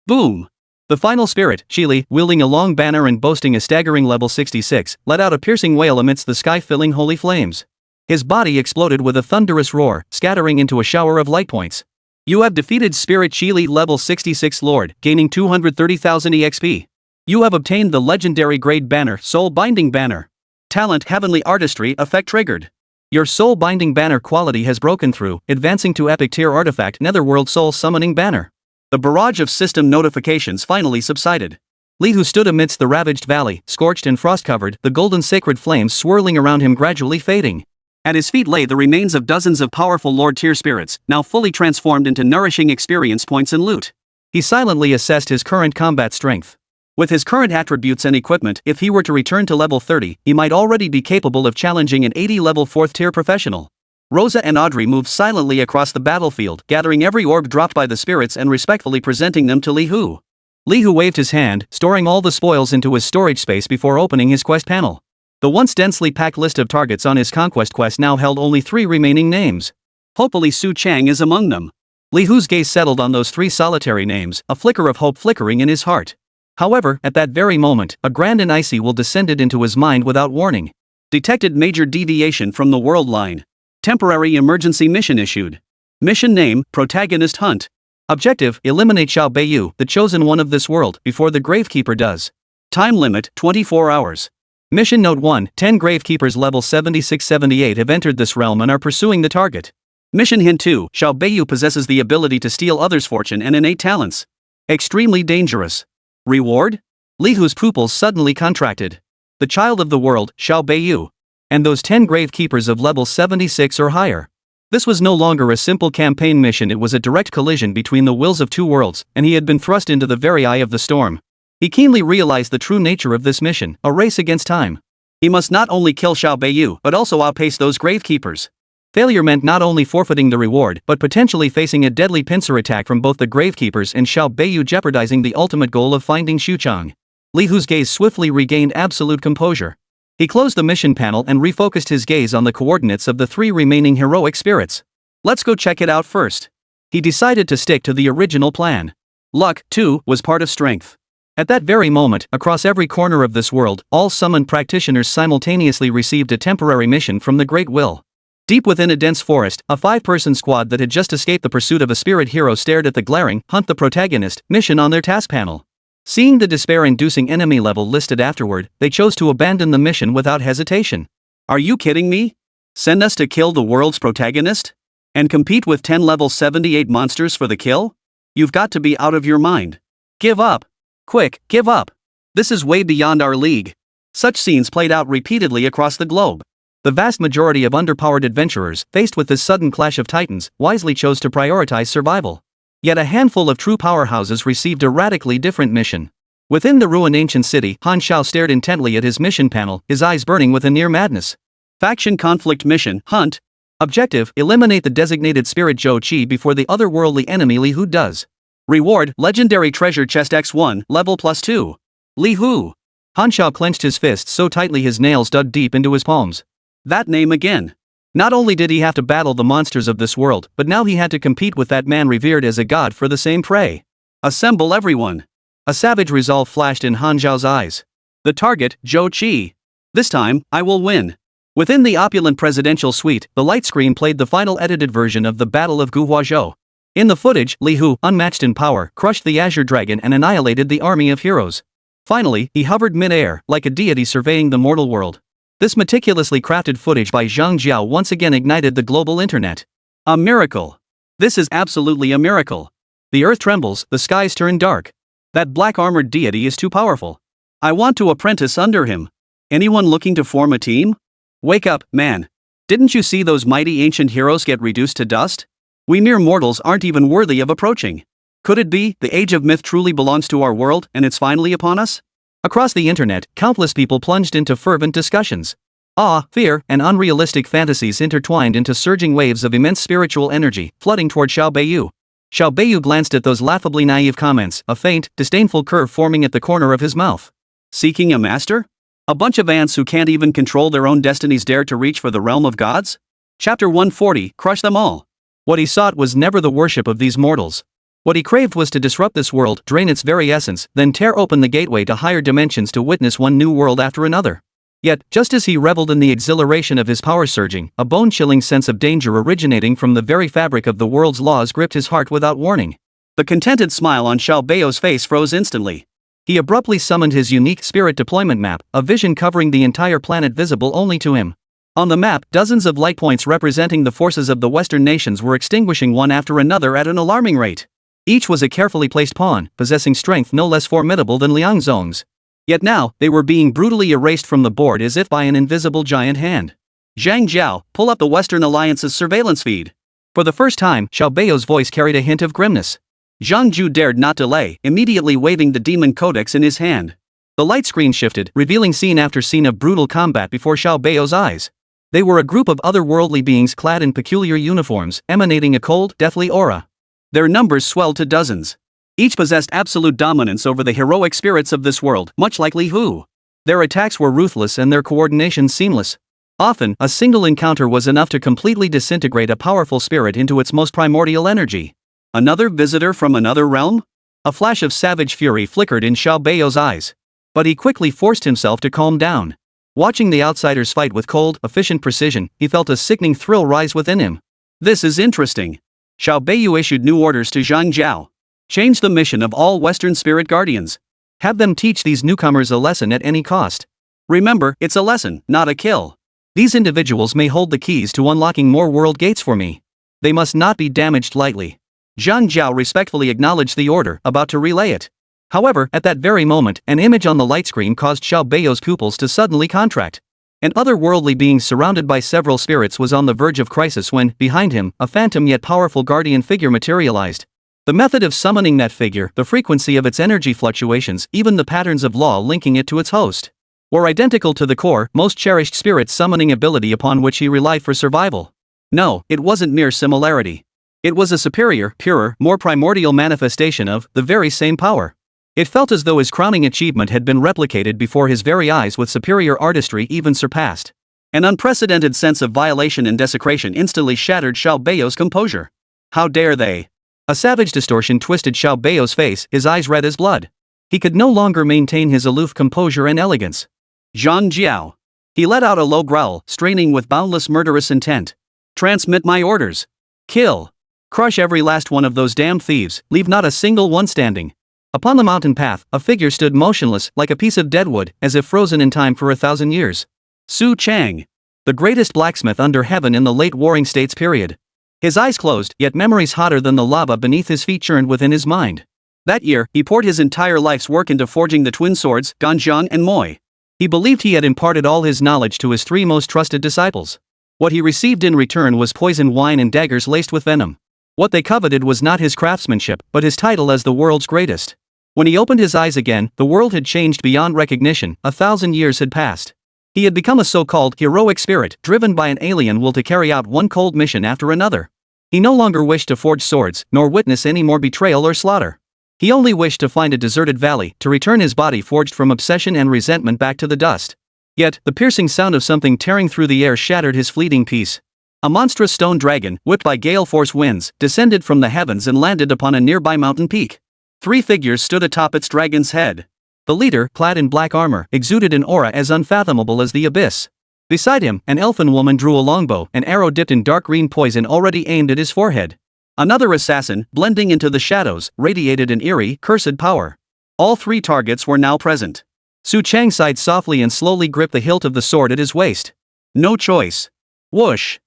Boom! The final spirit, Shili, wielding a long banner and boasting a staggering level 66, let out a piercing wail amidst the sky-filling holy flames. His body exploded with a thunderous roar, scattering into a shower of light points. You have defeated Spirit Shili level 66 Lord, gaining 230,000 EXP. You have obtained the legendary grade banner Soul Binding Banner. Talent Heavenly Artistry effect triggered. Your Soul Binding Banner quality has broken through, advancing to Epic Tier Artifact Netherworld Soul Summoning Banner. The barrage of system notifications finally subsided. Li Hu stood amidst the ravaged valley, scorched and frost-covered, the golden sacred flames swirling around him gradually fading. At his feet lay the remains of dozens of powerful Lord-tier spirits, now fully transformed into nourishing experience points and loot. He silently assessed his current combat strength. With his current attributes and equipment, if he were to return to level 30, he might already be capable of challenging an 80-level 4th-tier professional. Rosa and Audrey moved silently across the battlefield, gathering every orb dropped by the spirits and respectfully presenting them to Li Hu. Li Hu waved his hand, storing all the spoils into his storage space before opening his quest panel. The once densely packed list of targets on his conquest quest now held only 3 remaining names. Hopefully Su Chang is among them. Li Hu's gaze settled on those 3 solitary names, a flicker of hope flickering in his heart. However, at that very moment, a grand and icy will descended into his mind without warning. Detected major deviation from the world line. Temporary emergency mission issued. Mission name, Protagonist Hunt. Objective, eliminate Xiao Beiyu, the chosen one of this world, before the Gravekeeper does. Time limit, 24 hours. Mission Note 1, 10 Gravekeepers level 76-78 have entered this realm and are pursuing the target. Mission Hint 2, Xiao Beiyu possesses the ability to steal others' fortune and innate talents. Extremely dangerous. Reward? Li Hu's pupils suddenly contracted. The child of the world, Xiao Beiyu. And those 10 Gravekeepers of level 76 or higher. This was no longer a simple campaign mission, it was a direct collision between the wills of 2 worlds, and he had been thrust into the very eye of the storm. He keenly realized the true nature of this mission, a race against time. He must not only kill Xiao Beiyu, but also outpace those Gravekeepers. Failure meant not only forfeiting the reward, but potentially facing a deadly pincer attack from both the Gravekeepers and Xiao Beiyu, jeopardizing the ultimate goal of finding Xu Chang. Li Hu's gaze swiftly regained absolute composure. He closed the mission panel and refocused his gaze on the coordinates of the 3 remaining heroic spirits. Let's go check it out first. He decided to stick to the original plan. Luck, too, was part of strength. At that very moment, across every corner of this world, all summoned practitioners simultaneously received a temporary mission from the Great Will. Deep within a dense forest, a 5-person squad that had just escaped the pursuit of a spirit hero stared at the glaring "Hunt the Protagonist" mission on their task panel. Seeing the despair-inducing enemy level listed afterward, they chose to abandon the mission without hesitation. Are you kidding me? Send us to kill the world's protagonist? And compete with 10 level 78 monsters for the kill? You've got to be out of your mind. Give up. Quick, give up. This is way beyond our league. Such scenes played out repeatedly across the globe. The vast majority of underpowered adventurers, faced with this sudden clash of titans, wisely chose to prioritize survival. Yet a handful of true powerhouses received a radically different mission. Within the ruined ancient city, Han Xiao stared intently at his mission panel, his eyes burning with a near madness. Faction Conflict Mission, Hunt. Objective, eliminate the designated spirit Zhou Qi before the otherworldly enemy Li Hu does. Reward, Legendary Treasure Chest X1, level +2. Li Hu. Han Xiao clenched his fists so tightly his nails dug deep into his palms. That name again. Not only did he have to battle the monsters of this world, but now he had to compete with that man revered as a god for the same prey. Assemble everyone. A savage resolve flashed in Han Xiao's eyes. The target, Zhou Qi. This time, I will win. Within the opulent presidential suite, the light screen played the final edited version of the Battle of Guhuazhou. In the footage, Li Hu, unmatched in power, crushed the Azure Dragon and annihilated the army of heroes. Finally, he hovered mid-air, like a deity surveying the mortal world. This meticulously crafted footage by Zhang Jiao once again ignited the global internet. A miracle. This is absolutely a miracle. The earth trembles, the skies turn dark. That black-armored deity is too powerful. I want to apprentice under him. Anyone looking to form a team? Wake up, man. Didn't you see those mighty ancient heroes get reduced to dust? We mere mortals aren't even worthy of approaching. Could it be, the age of myth truly belongs to our world, and it's finally upon us? Across the internet, countless people plunged into fervent discussions. Awe, fear, and unrealistic fantasies intertwined into surging waves of immense spiritual energy, flooding toward Xiao Beiyu. Xiao Beiyu glanced at those laughably naive comments, a faint, disdainful curve forming at the corner of his mouth. Seeking a master? A bunch of ants who can't even control their own destinies dare to reach for the realm of gods? Chapter 140, Crush Them All. What he sought was never the worship of these mortals. What he craved was to disrupt this world, drain its very essence, then tear open the gateway to higher dimensions to witness one new world after another. Yet, just as he reveled in the exhilaration of his power surging, a bone-chilling sense of danger originating from the very fabric of the world's laws gripped his heart without warning. The contented smile on Xiao Beiyu's face froze instantly. He abruptly summoned his unique spirit deployment map, a vision covering the entire planet visible only to him. On the map, dozens of light points representing the forces of the Western nations were extinguishing one after another at an alarming rate. Each was a carefully placed pawn, possessing strength no less formidable than Liang Zhong's. Yet now, they were being brutally erased from the board as if by an invisible giant hand. Zhang Jiao, pull up the Western Alliance's surveillance feed. For the first time, Xiao Bei's voice carried a hint of grimness. Zhang Ju dared not delay, immediately waving the Demon Codex in his hand. The light screen shifted, revealing scene after scene of brutal combat before Xiao Bei's eyes. They were a group of otherworldly beings clad in peculiar uniforms, emanating a cold, deathly aura. Their numbers swelled to dozens. Each possessed absolute dominance over the heroic spirits of this world, much like Li Hu. Their attacks were ruthless and their coordination seamless. Often, a single encounter was enough to completely disintegrate a powerful spirit into its most primordial energy. Another visitor from another realm? A flash of savage fury flickered in Xiao Bei's eyes. But he quickly forced himself to calm down. Watching the outsiders fight with cold, efficient precision, he felt a sickening thrill rise within him. This is interesting. Xiao Bei issued new orders to Zhang Jiao. Change the mission of all Western Spirit Guardians. Have them teach these newcomers a lesson at any cost. Remember, it's a lesson, not a kill. These individuals may hold the keys to unlocking more world gates for me. They must not be damaged lightly. Zhang Jiao respectfully acknowledged the order, about to relay it. However, at that very moment, an image on the light screen caused Xiao Bei's pupils to suddenly contract. An otherworldly being surrounded by several spirits was on the verge of crisis when, behind him, a phantom yet powerful guardian figure materialized. The method of summoning that figure, the frequency of its energy fluctuations, even the patterns of law linking it to its host, were identical to the core, most cherished spirit summoning ability upon which he relied for survival. No, it wasn't mere similarity. It was a superior, purer, more primordial manifestation of the very same power. It felt as though his crowning achievement had been replicated before his very eyes with superior artistry even surpassed. An unprecedented sense of violation and desecration instantly shattered Xiao Bei's composure. How dare they? A savage distortion twisted Xiao Bei's face, his eyes red as blood. He could no longer maintain his aloof composure and elegance. Zhang Jiao. He let out a low growl, straining with boundless murderous intent. Transmit my orders. Kill. Crush every last one of those damn thieves, leave not a single one standing. Upon the mountain path, a figure stood motionless, like a piece of deadwood, as if frozen in time for 1,000 years. Su Chang. The greatest blacksmith under heaven in the late Warring States period. His eyes closed, yet memories hotter than the lava beneath his feet churned within his mind. That year, he poured his entire life's work into forging the twin swords, Ganjiang and Moi. He believed he had imparted all his knowledge to his 3 most trusted disciples. What he received in return was poisoned wine and daggers laced with venom. What they coveted was not his craftsmanship, but his title as the world's greatest. When he opened his eyes again, the world had changed beyond recognition, 1,000 years had passed. He had become a so-called heroic spirit, driven by an alien will to carry out one cold mission after another. He no longer wished to forge swords, nor witness any more betrayal or slaughter. He only wished to find a deserted valley, to return his body forged from obsession and resentment back to the dust. Yet, the piercing sound of something tearing through the air shattered his fleeting peace. A monstrous stone dragon, whipped by gale-force winds, descended from the heavens and landed upon a nearby mountain peak. 3 figures stood atop its dragon's head. The leader, clad in black armor, exuded an aura as unfathomable as the abyss. Beside him, an elfin woman drew a longbow, an arrow dipped in dark green poison already aimed at his forehead. Another assassin, blending into the shadows, radiated an eerie, cursed power. All 3 targets were now present. Su Chang sighed softly and slowly gripped the hilt of the sword at his waist. No choice. Whoosh!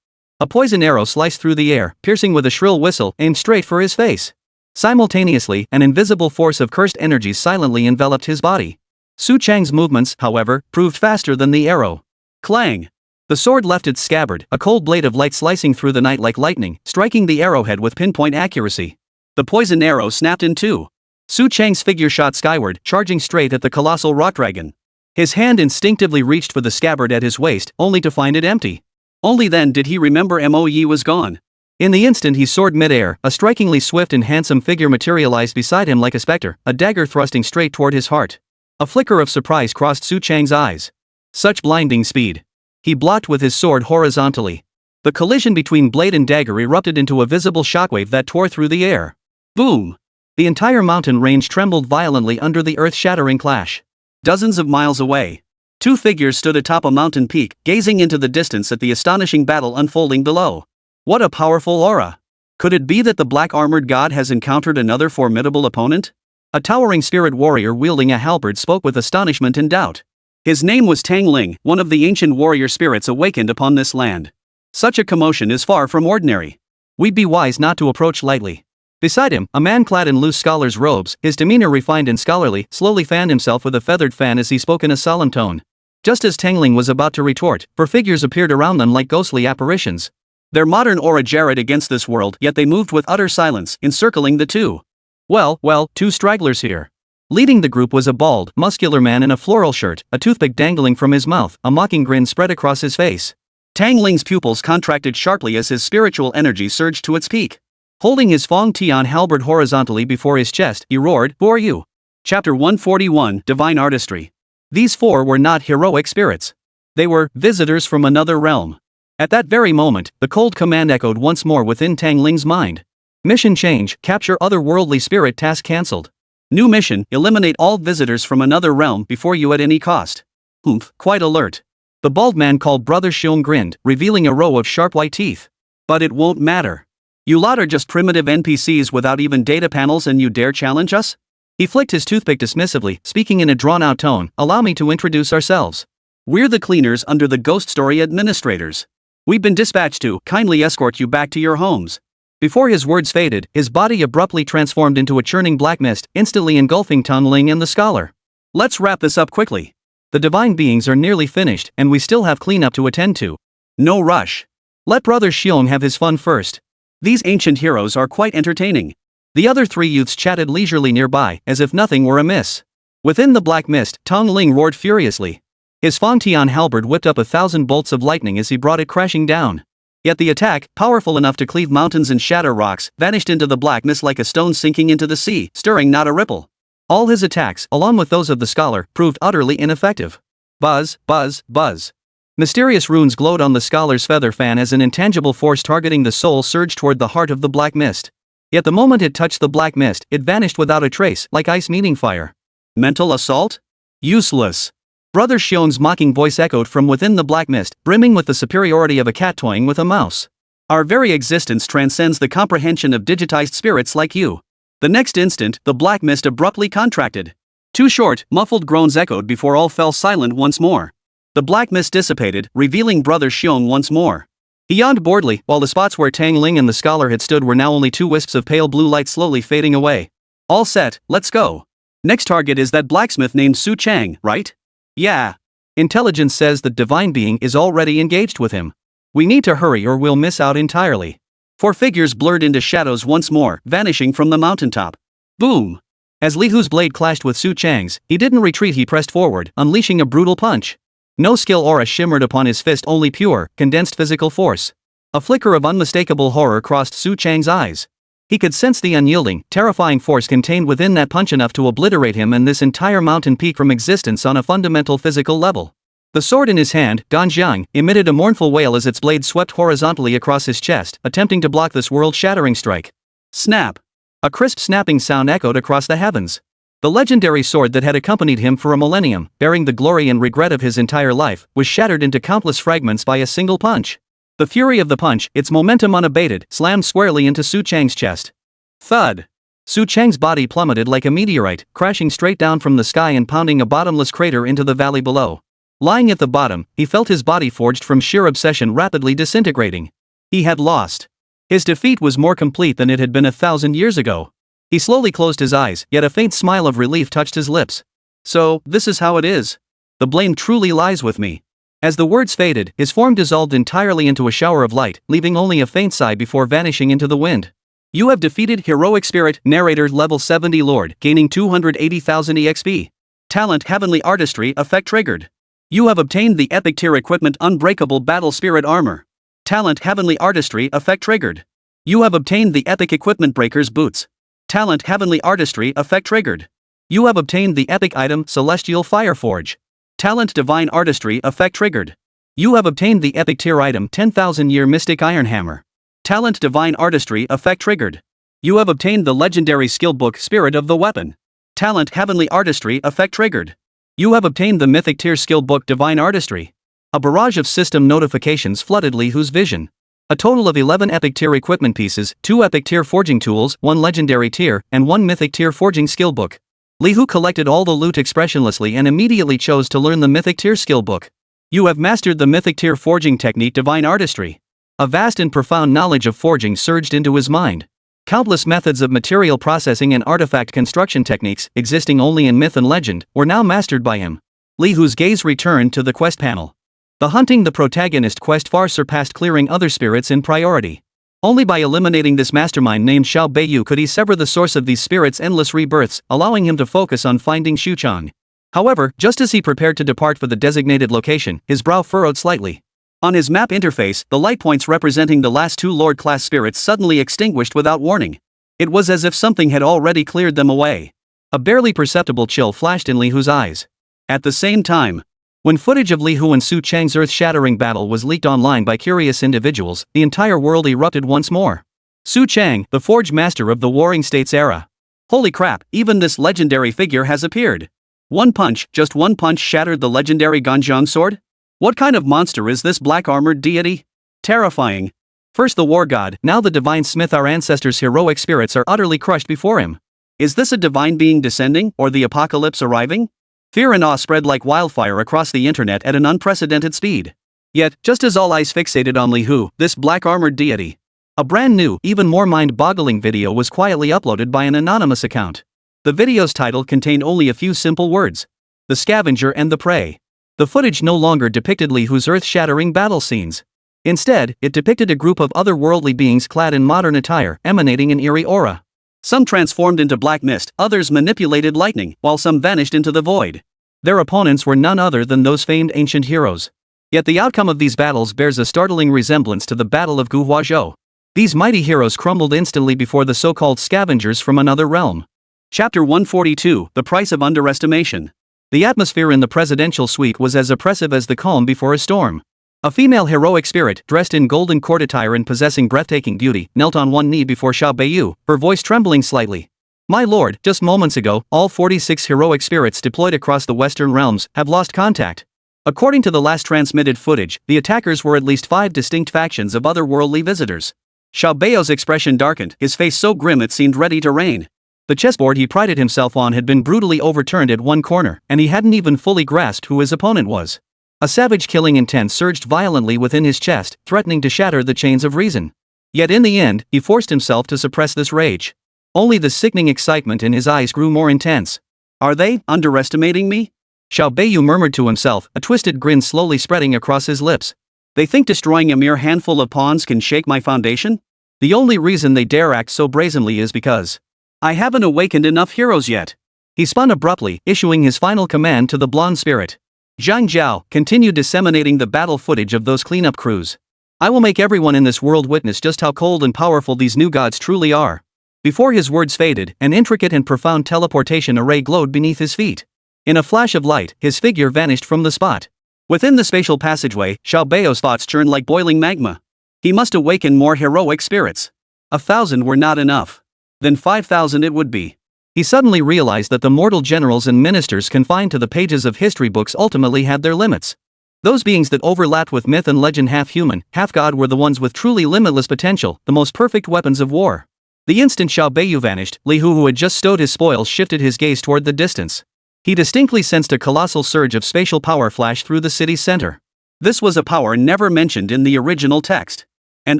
A poison arrow sliced through the air, piercing with a shrill whistle, aimed straight for his face. Simultaneously, an invisible force of cursed energy silently enveloped his body. Su Chang's movements, however, proved faster than the arrow. Clang! The sword left its scabbard, a cold blade of light slicing through the night like lightning, striking the arrowhead with pinpoint accuracy. The poison arrow snapped in 2. Su Chang's figure shot skyward, charging straight at the colossal rock dragon. His hand instinctively reached for the scabbard at his waist, only to find it empty. Only then did he remember Mo Yi was gone. In the instant he soared mid-air, a strikingly swift and handsome figure materialized beside him like a specter, a dagger thrusting straight toward his heart. A flicker of surprise crossed Su Chang's eyes. Such blinding speed. He blocked with his sword horizontally. The collision between blade and dagger erupted into a visible shockwave that tore through the air. Boom! The entire mountain range trembled violently under the earth-shattering clash. Dozens of miles away, 2 figures stood atop a mountain peak, gazing into the distance at the astonishing battle unfolding below. What a powerful aura! Could it be that the black-armored god has encountered another formidable opponent? A towering spirit warrior wielding a halberd spoke with astonishment and doubt. His name was Tang Ling, one of the ancient warrior spirits awakened upon this land. Such a commotion is far from ordinary. We'd be wise not to approach lightly. Beside him, a man clad in loose scholar's robes, his demeanor refined and scholarly, slowly fanned himself with a feathered fan as he spoke in a solemn tone. Just as Tangling was about to retort, four figures appeared around them like ghostly apparitions. Their modern aura jarred against this world, yet they moved with utter silence, encircling the two. Well, two stragglers here. Leading the group was a bald, muscular man in a floral shirt, a toothpick dangling from his mouth, a mocking grin spread across his face. Tangling's pupils contracted sharply as his spiritual energy surged to its peak. Holding his Fong Tian halberd horizontally before his chest, he roared, "Who are you?" Chapter 141, Divine Artistry. These four were not heroic spirits. They were visitors from another realm. At that very moment, the cold command echoed once more within Tangling's mind. Mission change, capture otherworldly spirit task cancelled. New mission, eliminate all visitors from another realm before you at any cost. Oomph, quite alert. The bald man called Brother Xiong grinned, revealing a row of sharp white teeth. But it won't matter. You lot are just primitive NPCs without even data panels and you dare challenge us? He flicked his toothpick dismissively, speaking in a drawn-out tone, "Allow me to introduce ourselves. We're the cleaners under the Ghost Story administrators. We've been dispatched to kindly escort you back to your homes." Before his words faded, his body abruptly transformed into a churning black mist, instantly engulfing Tangling and the scholar. Let's wrap this up quickly. The divine beings are nearly finished, and we still have cleanup to attend to. No rush. Let Brother Xiong have his fun first. These ancient heroes are quite entertaining. The other three youths chatted leisurely nearby, as if nothing were amiss. Within the black mist, Tangling roared furiously. His Fong Tian halberd whipped up 1,000 bolts of lightning as he brought it crashing down. Yet the attack, powerful enough to cleave mountains and shatter rocks, vanished into the blackness like a stone sinking into the sea, stirring not a ripple. All his attacks, along with those of the scholar, proved utterly ineffective. Buzz, buzz, buzz. Mysterious runes glowed on the scholar's feather fan as an intangible force targeting the soul surged toward the heart of the black mist. Yet the moment it touched the black mist, it vanished without a trace, like ice meeting fire. Mental assault? Useless. Brother Xiong's mocking voice echoed from within the black mist, brimming with the superiority of a cat toying with a mouse. Our very existence transcends the comprehension of digitized spirits like you. The next instant, the black mist abruptly contracted. Two short, muffled groans echoed before all fell silent once more. The black mist dissipated, revealing Brother Xiong once more. He yawned boredly, while the spots where Tangling and the scholar had stood were now only two wisps of pale blue light slowly fading away. All set, let's go. Next target is that blacksmith named Su Chang, right? Yeah. Intelligence says the divine being is already engaged with him. We need to hurry or we'll miss out entirely. Four figures blurred into shadows once more, vanishing from the mountaintop. Boom! As Li Hu's blade clashed with Su Chang's, he didn't retreat, he pressed forward, unleashing a brutal punch. No skill aura shimmered upon his fist, only pure, condensed physical force. A flicker of unmistakable horror crossed Su Chang's eyes. He could sense the unyielding, terrifying force contained within that punch enough to obliterate him and this entire mountain peak from existence on a fundamental physical level. The sword in his hand, Danjiang, emitted a mournful wail as its blade swept horizontally across his chest, attempting to block this world-shattering strike. Snap! A crisp snapping sound echoed across the heavens. The legendary sword that had accompanied him for a millennium, bearing the glory and regret of his entire life, was shattered into countless fragments by a single punch. The fury of the punch, its momentum unabated, slammed squarely into Su Chang's chest. Thud! Su Chang's body plummeted like a meteorite, crashing straight down from the sky and pounding a bottomless crater into the valley below. Lying at the bottom, he felt his body forged from sheer obsession rapidly disintegrating. He had lost. His defeat was more complete than it had been 1,000 years ago. He slowly closed his eyes, yet a faint smile of relief touched his lips. So, this is how it is. The blame truly lies with me. As the words faded, his form dissolved entirely into a shower of light, leaving only a faint sigh before vanishing into the wind. You have defeated Heroic Spirit, Narrator Level 70 Lord, gaining 280,000 EXP. Talent Heavenly Artistry Effect triggered. You have obtained the Epic Tier Equipment Unbreakable Battle Spirit Armor. Talent Heavenly Artistry Effect triggered. You have obtained the Epic Equipment Breaker's Boots. Talent Heavenly Artistry Effect triggered. You have obtained the Epic Item Celestial Fireforge. Talent Divine Artistry Effect triggered. You have obtained the Epic Tier Item 10,000 Year Mystic Iron Hammer. Talent Divine Artistry Effect triggered. You have obtained the Legendary Skill Book Spirit of the Weapon. Talent Heavenly Artistry Effect triggered. You have obtained the Mythic Tier Skill Book Divine Artistry. A barrage of system notifications flooded Li Hu's vision. A total of 11 Epic Tier equipment pieces, 2 Epic Tier forging tools, 1 Legendary Tier, and 1 Mythic Tier forging skill book. Li Hu collected all the loot expressionlessly and immediately chose to learn the Mythic Tier skill book. You have mastered the Mythic Tier forging technique Divine Artistry. A vast and profound knowledge of forging surged into his mind. Countless methods of material processing and artifact construction techniques, existing only in myth and legend, were now mastered by him. Li Hu's gaze returned to the quest panel. The hunting the protagonist quest far surpassed clearing other spirits in priority. Only by eliminating this mastermind named Xiao Beiyu could he sever the source of these spirits' endless rebirths, allowing him to focus on finding Xuchang. However, just as he prepared to depart for the designated location, his brow furrowed slightly. On his map interface, the light points representing the last two Lord-class spirits suddenly extinguished without warning. It was as if something had already cleared them away. A barely perceptible chill flashed in Li Hu's eyes. At the same time, when footage of Li Hu and Su Chang's earth-shattering battle was leaked online by curious individuals, the entire world erupted once more. Su Chang, the Forge Master of the Warring States era. Holy crap, even this legendary figure has appeared. One punch, just one punch shattered the legendary Ganjiang sword? What kind of monster is this black-armored deity? Terrifying. First the war god, now the divine smith. Our ancestors' heroic spirits are utterly crushed before him. Is this a divine being descending, or the apocalypse arriving? Fear and awe spread like wildfire across the internet at an unprecedented speed. Yet, just as all eyes fixated on Li Hu, this black-armored deity, a brand new, even more mind-boggling video was quietly uploaded by an anonymous account. The video's title contained only a few simple words: the scavenger and the prey. The footage no longer depicted Li Hu's earth-shattering battle scenes. Instead, it depicted a group of otherworldly beings clad in modern attire, emanating an eerie aura. Some transformed into black mist, others manipulated lightning, while some vanished into the void. Their opponents were none other than those famed ancient heroes. Yet the outcome of these battles bears a startling resemblance to the Battle of Guhuazhou. These mighty heroes crumbled instantly before the so-called scavengers from another realm. Chapter 142, The Price of Underestimation. The atmosphere in the presidential suite was as oppressive as the calm before a storm. A female heroic spirit, dressed in golden court attire and possessing breathtaking beauty, knelt on one knee before Xiao Beiyu, her voice trembling slightly. My lord, just moments ago, all 46 heroic spirits deployed across the western realms have lost contact. According to the last transmitted footage, the attackers were at least 5 distinct factions of otherworldly visitors. Xiao Beiyu's expression darkened, his face so grim it seemed ready to rain. The chessboard he prided himself on had been brutally overturned at one corner, and he hadn't even fully grasped who his opponent was. A savage killing intent surged violently within his chest, threatening to shatter the chains of reason. Yet in the end, he forced himself to suppress this rage. Only the sickening excitement in his eyes grew more intense. Are they underestimating me? Xiao Beiyu murmured to himself, a twisted grin slowly spreading across his lips. They think destroying a mere handful of pawns can shake my foundation? The only reason they dare act so brazenly is because I haven't awakened enough heroes yet. He spun abruptly, issuing his final command to the blonde spirit. Zhang Jiao, continue disseminating the battle footage of those cleanup crews. I will make everyone in this world witness just how cold and powerful these new gods truly are. Before his words faded, an intricate and profound teleportation array glowed beneath his feet. In a flash of light, his figure vanished from the spot. Within the spatial passageway, Xiao Beiyu's thoughts churned like boiling magma. He must awaken more heroic spirits. 1,000 were not enough. Then 5,000 it would be. He suddenly realized that the mortal generals and ministers confined to the pages of history books ultimately had their limits. Those beings that overlapped with myth and legend, half human, half god, were the ones with truly limitless potential, the most perfect weapons of war. The instant Xiao Beiyu vanished, Li Hu, who had just stowed his spoils, shifted his gaze toward the distance. He distinctly sensed a colossal surge of spatial power flash through the city's center. This was a power never mentioned in the original text. An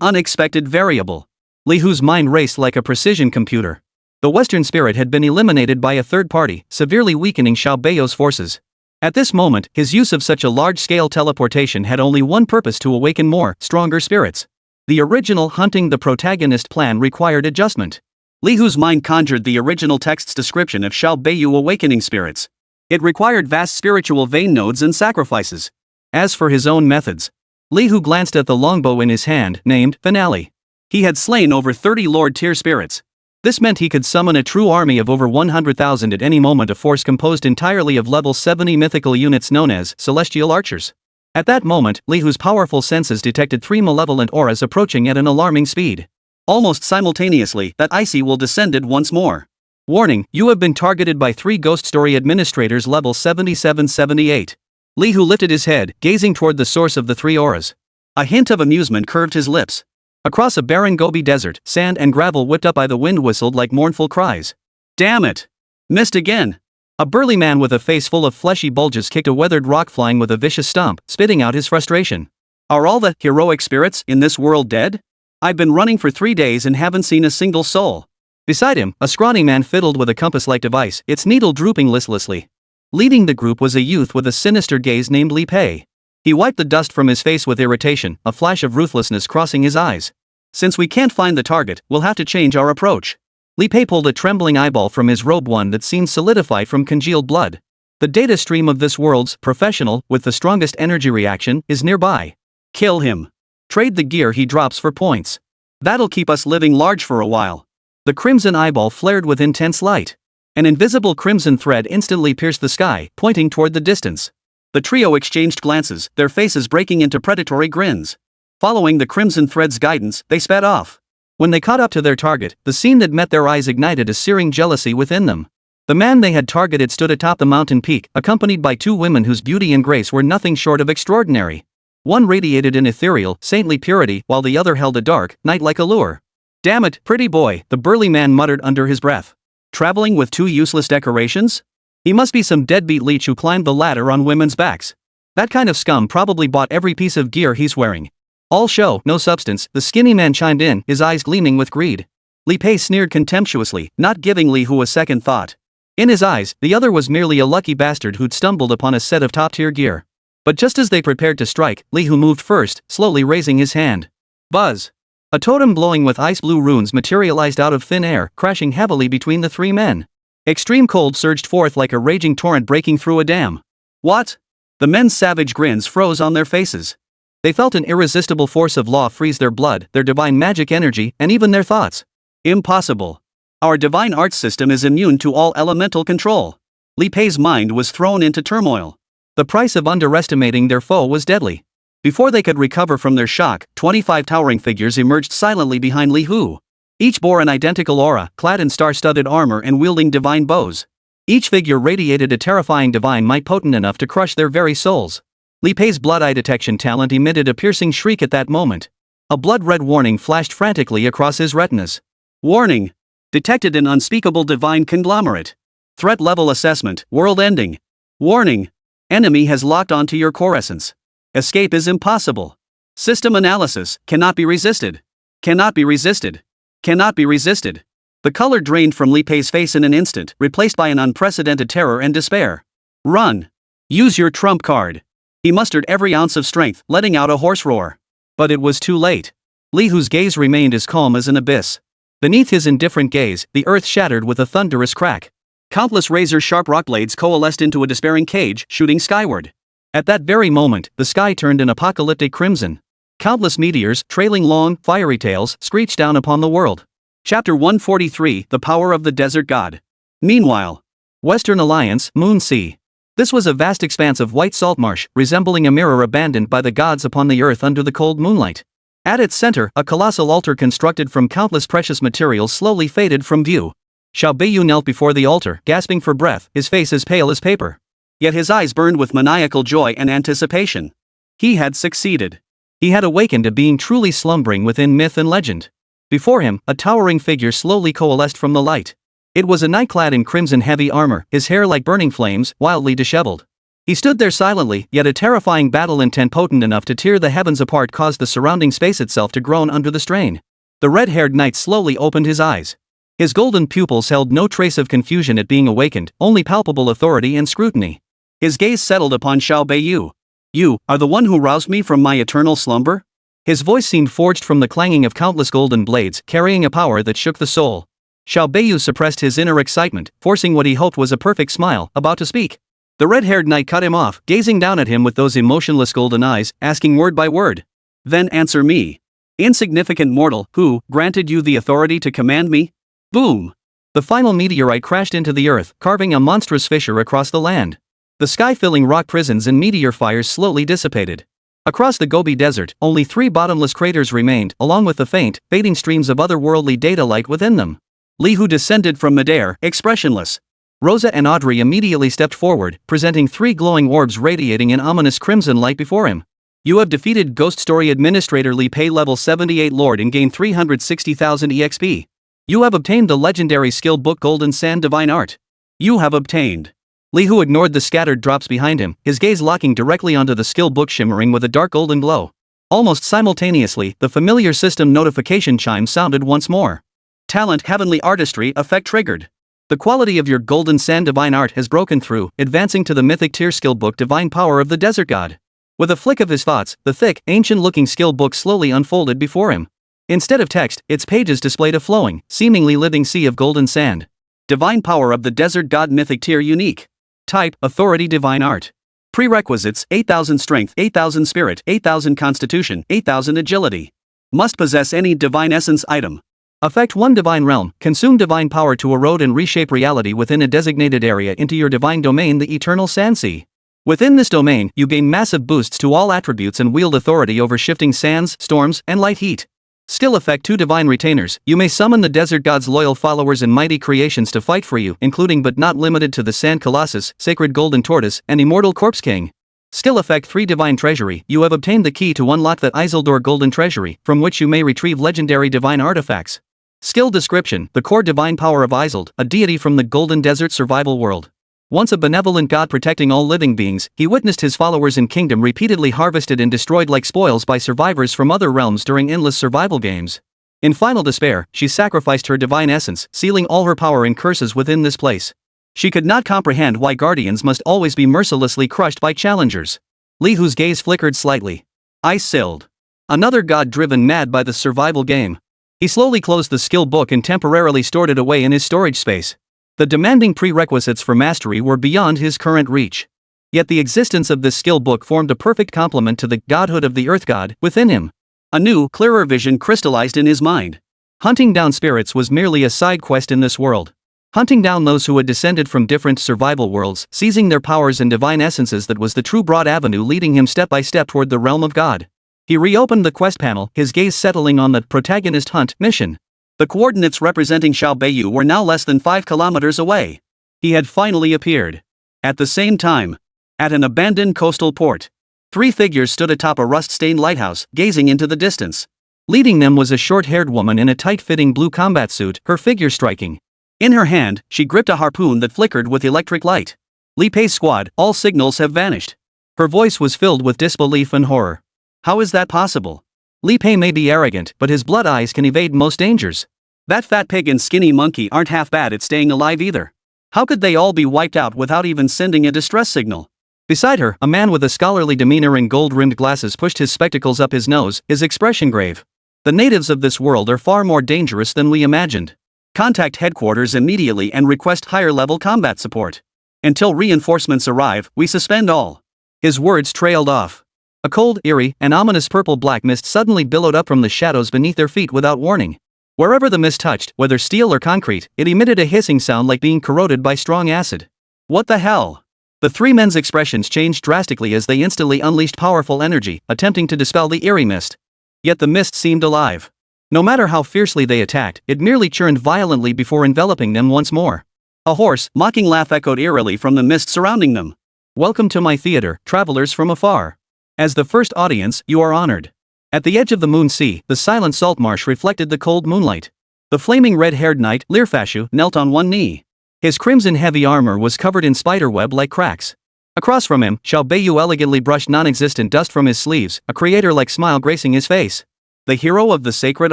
unexpected variable. Li Hu's mind raced like a precision computer. The Western spirit had been eliminated by a third party, severely weakening Xiao Beiyu's forces. At this moment, his use of such a large-scale teleportation had only one purpose: to awaken more, stronger spirits. The original hunting the protagonist plan required adjustment. Li Hu's mind conjured the original text's description of Xiao Beiyu awakening spirits. It required vast spiritual vein nodes and sacrifices. As for his own methods, Li Hu glanced at the longbow in his hand, named Finale. He had slain over 30 Lord-tier spirits. This meant he could summon a true army of over 100,000 at any moment, a force composed entirely of level 70 mythical units known as Celestial Archers. At that moment, Li Hu's powerful senses detected 3 malevolent auras approaching at an alarming speed. Almost simultaneously, that icy will descended once more. Warning, you have been targeted by 3 ghost story administrators level 77-78. Li Hu lifted his head, gazing toward the source of the 3 auras. A hint of amusement curved his lips. Across a barren Gobi desert, sand and gravel whipped up by the wind whistled like mournful cries. Damn it! Missed again! A burly man with a face full of fleshy bulges kicked a weathered rock, flying with a vicious stomp, spitting out his frustration. Are all the heroic spirits in this world dead? I've been running for 3 days and haven't seen a single soul. Beside him, a scrawny man fiddled with a compass-like device, its needle drooping listlessly. Leading the group was a youth with a sinister gaze named Li Pei. He wiped the dust from his face with irritation, a flash of ruthlessness crossing his eyes. Since we can't find the target, we'll have to change our approach. Li Pei pulled a trembling eyeball from his robe, one that seemed solidified from congealed blood. The data stream of this world's professional with the strongest energy reaction is nearby. Kill him. Trade the gear he drops for points. That'll keep us living large for a while. The crimson eyeball flared with intense light. An invisible crimson thread instantly pierced the sky, pointing toward the distance. The trio exchanged glances, their faces breaking into predatory grins. Following the crimson thread's guidance, they sped off. When they caught up to their target, the scene that met their eyes ignited a searing jealousy within them. The man they had targeted stood atop the mountain peak, accompanied by two women whose beauty and grace were nothing short of extraordinary. One radiated an ethereal, saintly purity, while the other held a dark, knight-like allure. "Damn it, pretty boy," the burly man muttered under his breath. "Traveling with two useless decorations? He must be some deadbeat leech who climbed the ladder on women's backs. That kind of scum probably bought every piece of gear he's wearing. All show, no substance," the skinny man chimed in, his eyes gleaming with greed. Li Pei sneered contemptuously, not giving Li Hu a second thought. In his eyes, the other was merely a lucky bastard who'd stumbled upon a set of top-tier gear. But just as they prepared to strike, Li Hu moved first, slowly raising his hand. Buzz! A totem glowing with ice-blue runes materialized out of thin air, crashing heavily between the three men. Extreme cold surged forth like a raging torrent breaking through a dam. What? The men's savage grins froze on their faces. They felt an irresistible force of law freeze their blood, their divine magic energy, and even their thoughts. Impossible. Our divine arts system is immune to all elemental control. Li Pei's mind was thrown into turmoil. The price of underestimating their foe was deadly. Before they could recover from their shock, 25 towering figures emerged silently behind Li Hu. Each bore an identical aura, clad in star-studded armor and wielding divine bows. Each figure radiated a terrifying divine might potent enough to crush their very souls. Li Pei's blood eye detection talent emitted a piercing shriek at that moment. A blood-red warning flashed frantically across his retinas. Warning! Detected an unspeakable divine conglomerate. Threat level assessment, world ending. Warning! Enemy has locked onto your core essence. Escape is impossible. System analysis, cannot be resisted. Cannot be resisted. Cannot be resisted. The color drained from Li Pei's face in an instant, replaced by an unprecedented terror and despair. Run! Use your trump card. He mustered every ounce of strength, letting out a hoarse roar. But it was too late. Li Hu's gaze remained as calm as an abyss. Beneath his indifferent gaze, the earth shattered with a thunderous crack. Countless razor-sharp rock blades coalesced into a despairing cage, shooting skyward. At that very moment, the sky turned an apocalyptic crimson. Countless meteors, trailing long, fiery tails, screeched down upon the world. Chapter 143, The Power of the Desert God. Meanwhile, Western Alliance, Moon Sea. This was a vast expanse of white salt marsh, resembling a mirror abandoned by the gods upon the earth under the cold moonlight. At its center, a colossal altar constructed from countless precious materials slowly faded from view. Xiao Beiyu knelt before the altar, gasping for breath, his face as pale as paper. Yet his eyes burned with maniacal joy and anticipation. He had succeeded. He had awakened a being truly slumbering within myth and legend. Before him, a towering figure slowly coalesced from the light. It was a knight clad in crimson heavy armor, his hair like burning flames, wildly disheveled. He stood there silently, yet a terrifying battle intent potent enough to tear the heavens apart caused the surrounding space itself to groan under the strain. The red-haired knight slowly opened his eyes. His golden pupils held no trace of confusion at being awakened, only palpable authority and scrutiny. His gaze settled upon Xiao Beiyu. "You are the one who roused me from my eternal slumber?" His voice seemed forged from the clanging of countless golden blades, carrying a power that shook the soul. Xiao Beiyu suppressed his inner excitement, forcing what he hoped was a perfect smile, about to speak. The red-haired knight cut him off, gazing down at him with those emotionless golden eyes, asking word by word. "Then answer me. Insignificant mortal, who granted you the authority to command me?" Boom! The final meteorite crashed into the earth, carving a monstrous fissure across the land. The sky-filling rock prisons and meteor fires slowly dissipated. Across the Gobi Desert, only 3 bottomless craters remained, along with the faint, fading streams of otherworldly data light within them. Li Hu descended from midair, expressionless. Rosa and Audrey immediately stepped forward, presenting 3 glowing orbs radiating an ominous crimson light before him. "You have defeated Ghost Story Administrator Li Pei level 78 Lord and gained 360,000 EXP. You have obtained the legendary skill book Golden Sand Divine Art. You have obtained." Li Hu ignored the scattered drops behind him, his gaze locking directly onto the skill book shimmering with a dark golden glow. Almost simultaneously, the familiar system notification chime sounded once more. Talent Heavenly Artistry effect triggered. The quality of your golden sand divine art has broken through, advancing to the mythic tier skill book Divine Power of the Desert God. With a flick of his thoughts, the thick, ancient-looking skill book slowly unfolded before him. Instead of text, its pages displayed a flowing, seemingly living sea of golden sand. Divine Power of the Desert God Mythic Tier Unique. Type, Authority Divine Art. Prerequisites, 8,000 Strength, 8,000 Spirit, 8,000 Constitution, 8,000 Agility. Must possess any Divine Essence item. Effect 1 Divine Realm, consume divine power to erode and reshape reality within a designated area into your divine domain, the Eternal Sand Sea. Within this domain, you gain massive boosts to all attributes and wield authority over shifting sands, storms, and light heat. Skill effect 2 Divine Retainers, you may summon the Desert God's loyal followers and mighty creations to fight for you, including but not limited to the Sand Colossus, Sacred Golden Tortoise, and Immortal Corpse King. Skill effect 3 Divine Treasury, you have obtained the key to unlock the Isildur Golden Treasury, from which you may retrieve legendary divine artifacts. Skill description, the core divine power of Isildur, a deity from the Golden Desert survival world. Once a benevolent god protecting all living beings, he witnessed his followers and kingdom repeatedly harvested and destroyed like spoils by survivors from other realms during endless survival games. In final despair, she sacrificed her divine essence, sealing all her power and curses within this place. She could not comprehend why guardians must always be mercilessly crushed by challengers. Li Hu's gaze flickered slightly. Isildur. Another god driven mad by the survival game. He slowly closed the skill book and temporarily stored it away in his storage space. The demanding prerequisites for mastery were beyond his current reach. Yet the existence of this skill book formed a perfect complement to the godhood of the Earth God within him. A new, clearer vision crystallized in his mind. Hunting down spirits was merely a side quest in this world. Hunting down those who had descended from different survival worlds, seizing their powers and divine essences, that was the true broad avenue leading him step by step toward the realm of God. He reopened the quest panel, his gaze settling on the protagonist hunt mission. The coordinates representing Xiao Beiyu were now less than 5 kilometers away. He had finally appeared. At the same time, at an abandoned coastal port, 3 figures stood atop a rust-stained lighthouse, gazing into the distance. Leading them was a short-haired woman in a tight-fitting blue combat suit, her figure striking. In her hand, she gripped a harpoon that flickered with electric light. Li Pei's squad, all signals have vanished. Her voice was filled with disbelief and horror. How is that possible? Li Pei may be arrogant, but his blood eyes can evade most dangers. That fat pig and skinny monkey aren't half bad at staying alive either. How could they all be wiped out without even sending a distress signal? Beside her, a man with a scholarly demeanor and gold-rimmed glasses pushed his spectacles up his nose, his expression grave. The natives of this world are far more dangerous than we imagined. Contact headquarters immediately and request higher-level combat support. Until reinforcements arrive, we suspend all. His words trailed off. A cold, eerie, and ominous purple-black mist suddenly billowed up from the shadows beneath their feet without warning. Wherever the mist touched, whether steel or concrete, it emitted a hissing sound like being corroded by strong acid. What the hell? The 3 men's expressions changed drastically as they instantly unleashed powerful energy, attempting to dispel the eerie mist. Yet the mist seemed alive. No matter how fiercely they attacked, it merely churned violently before enveloping them once more. A hoarse, mocking laugh echoed eerily from the mist surrounding them. Welcome to my theater, travelers from afar. As the first audience, you are honored. At the edge of the moon sea, the silent salt marsh reflected the cold moonlight. The flaming red-haired knight, Lirfashu, knelt on one knee. His crimson heavy armor was covered in spiderweb like cracks. Across from him, Xiao Beiyu elegantly brushed non-existent dust from his sleeves, a creator-like smile gracing his face. The hero of the Sacred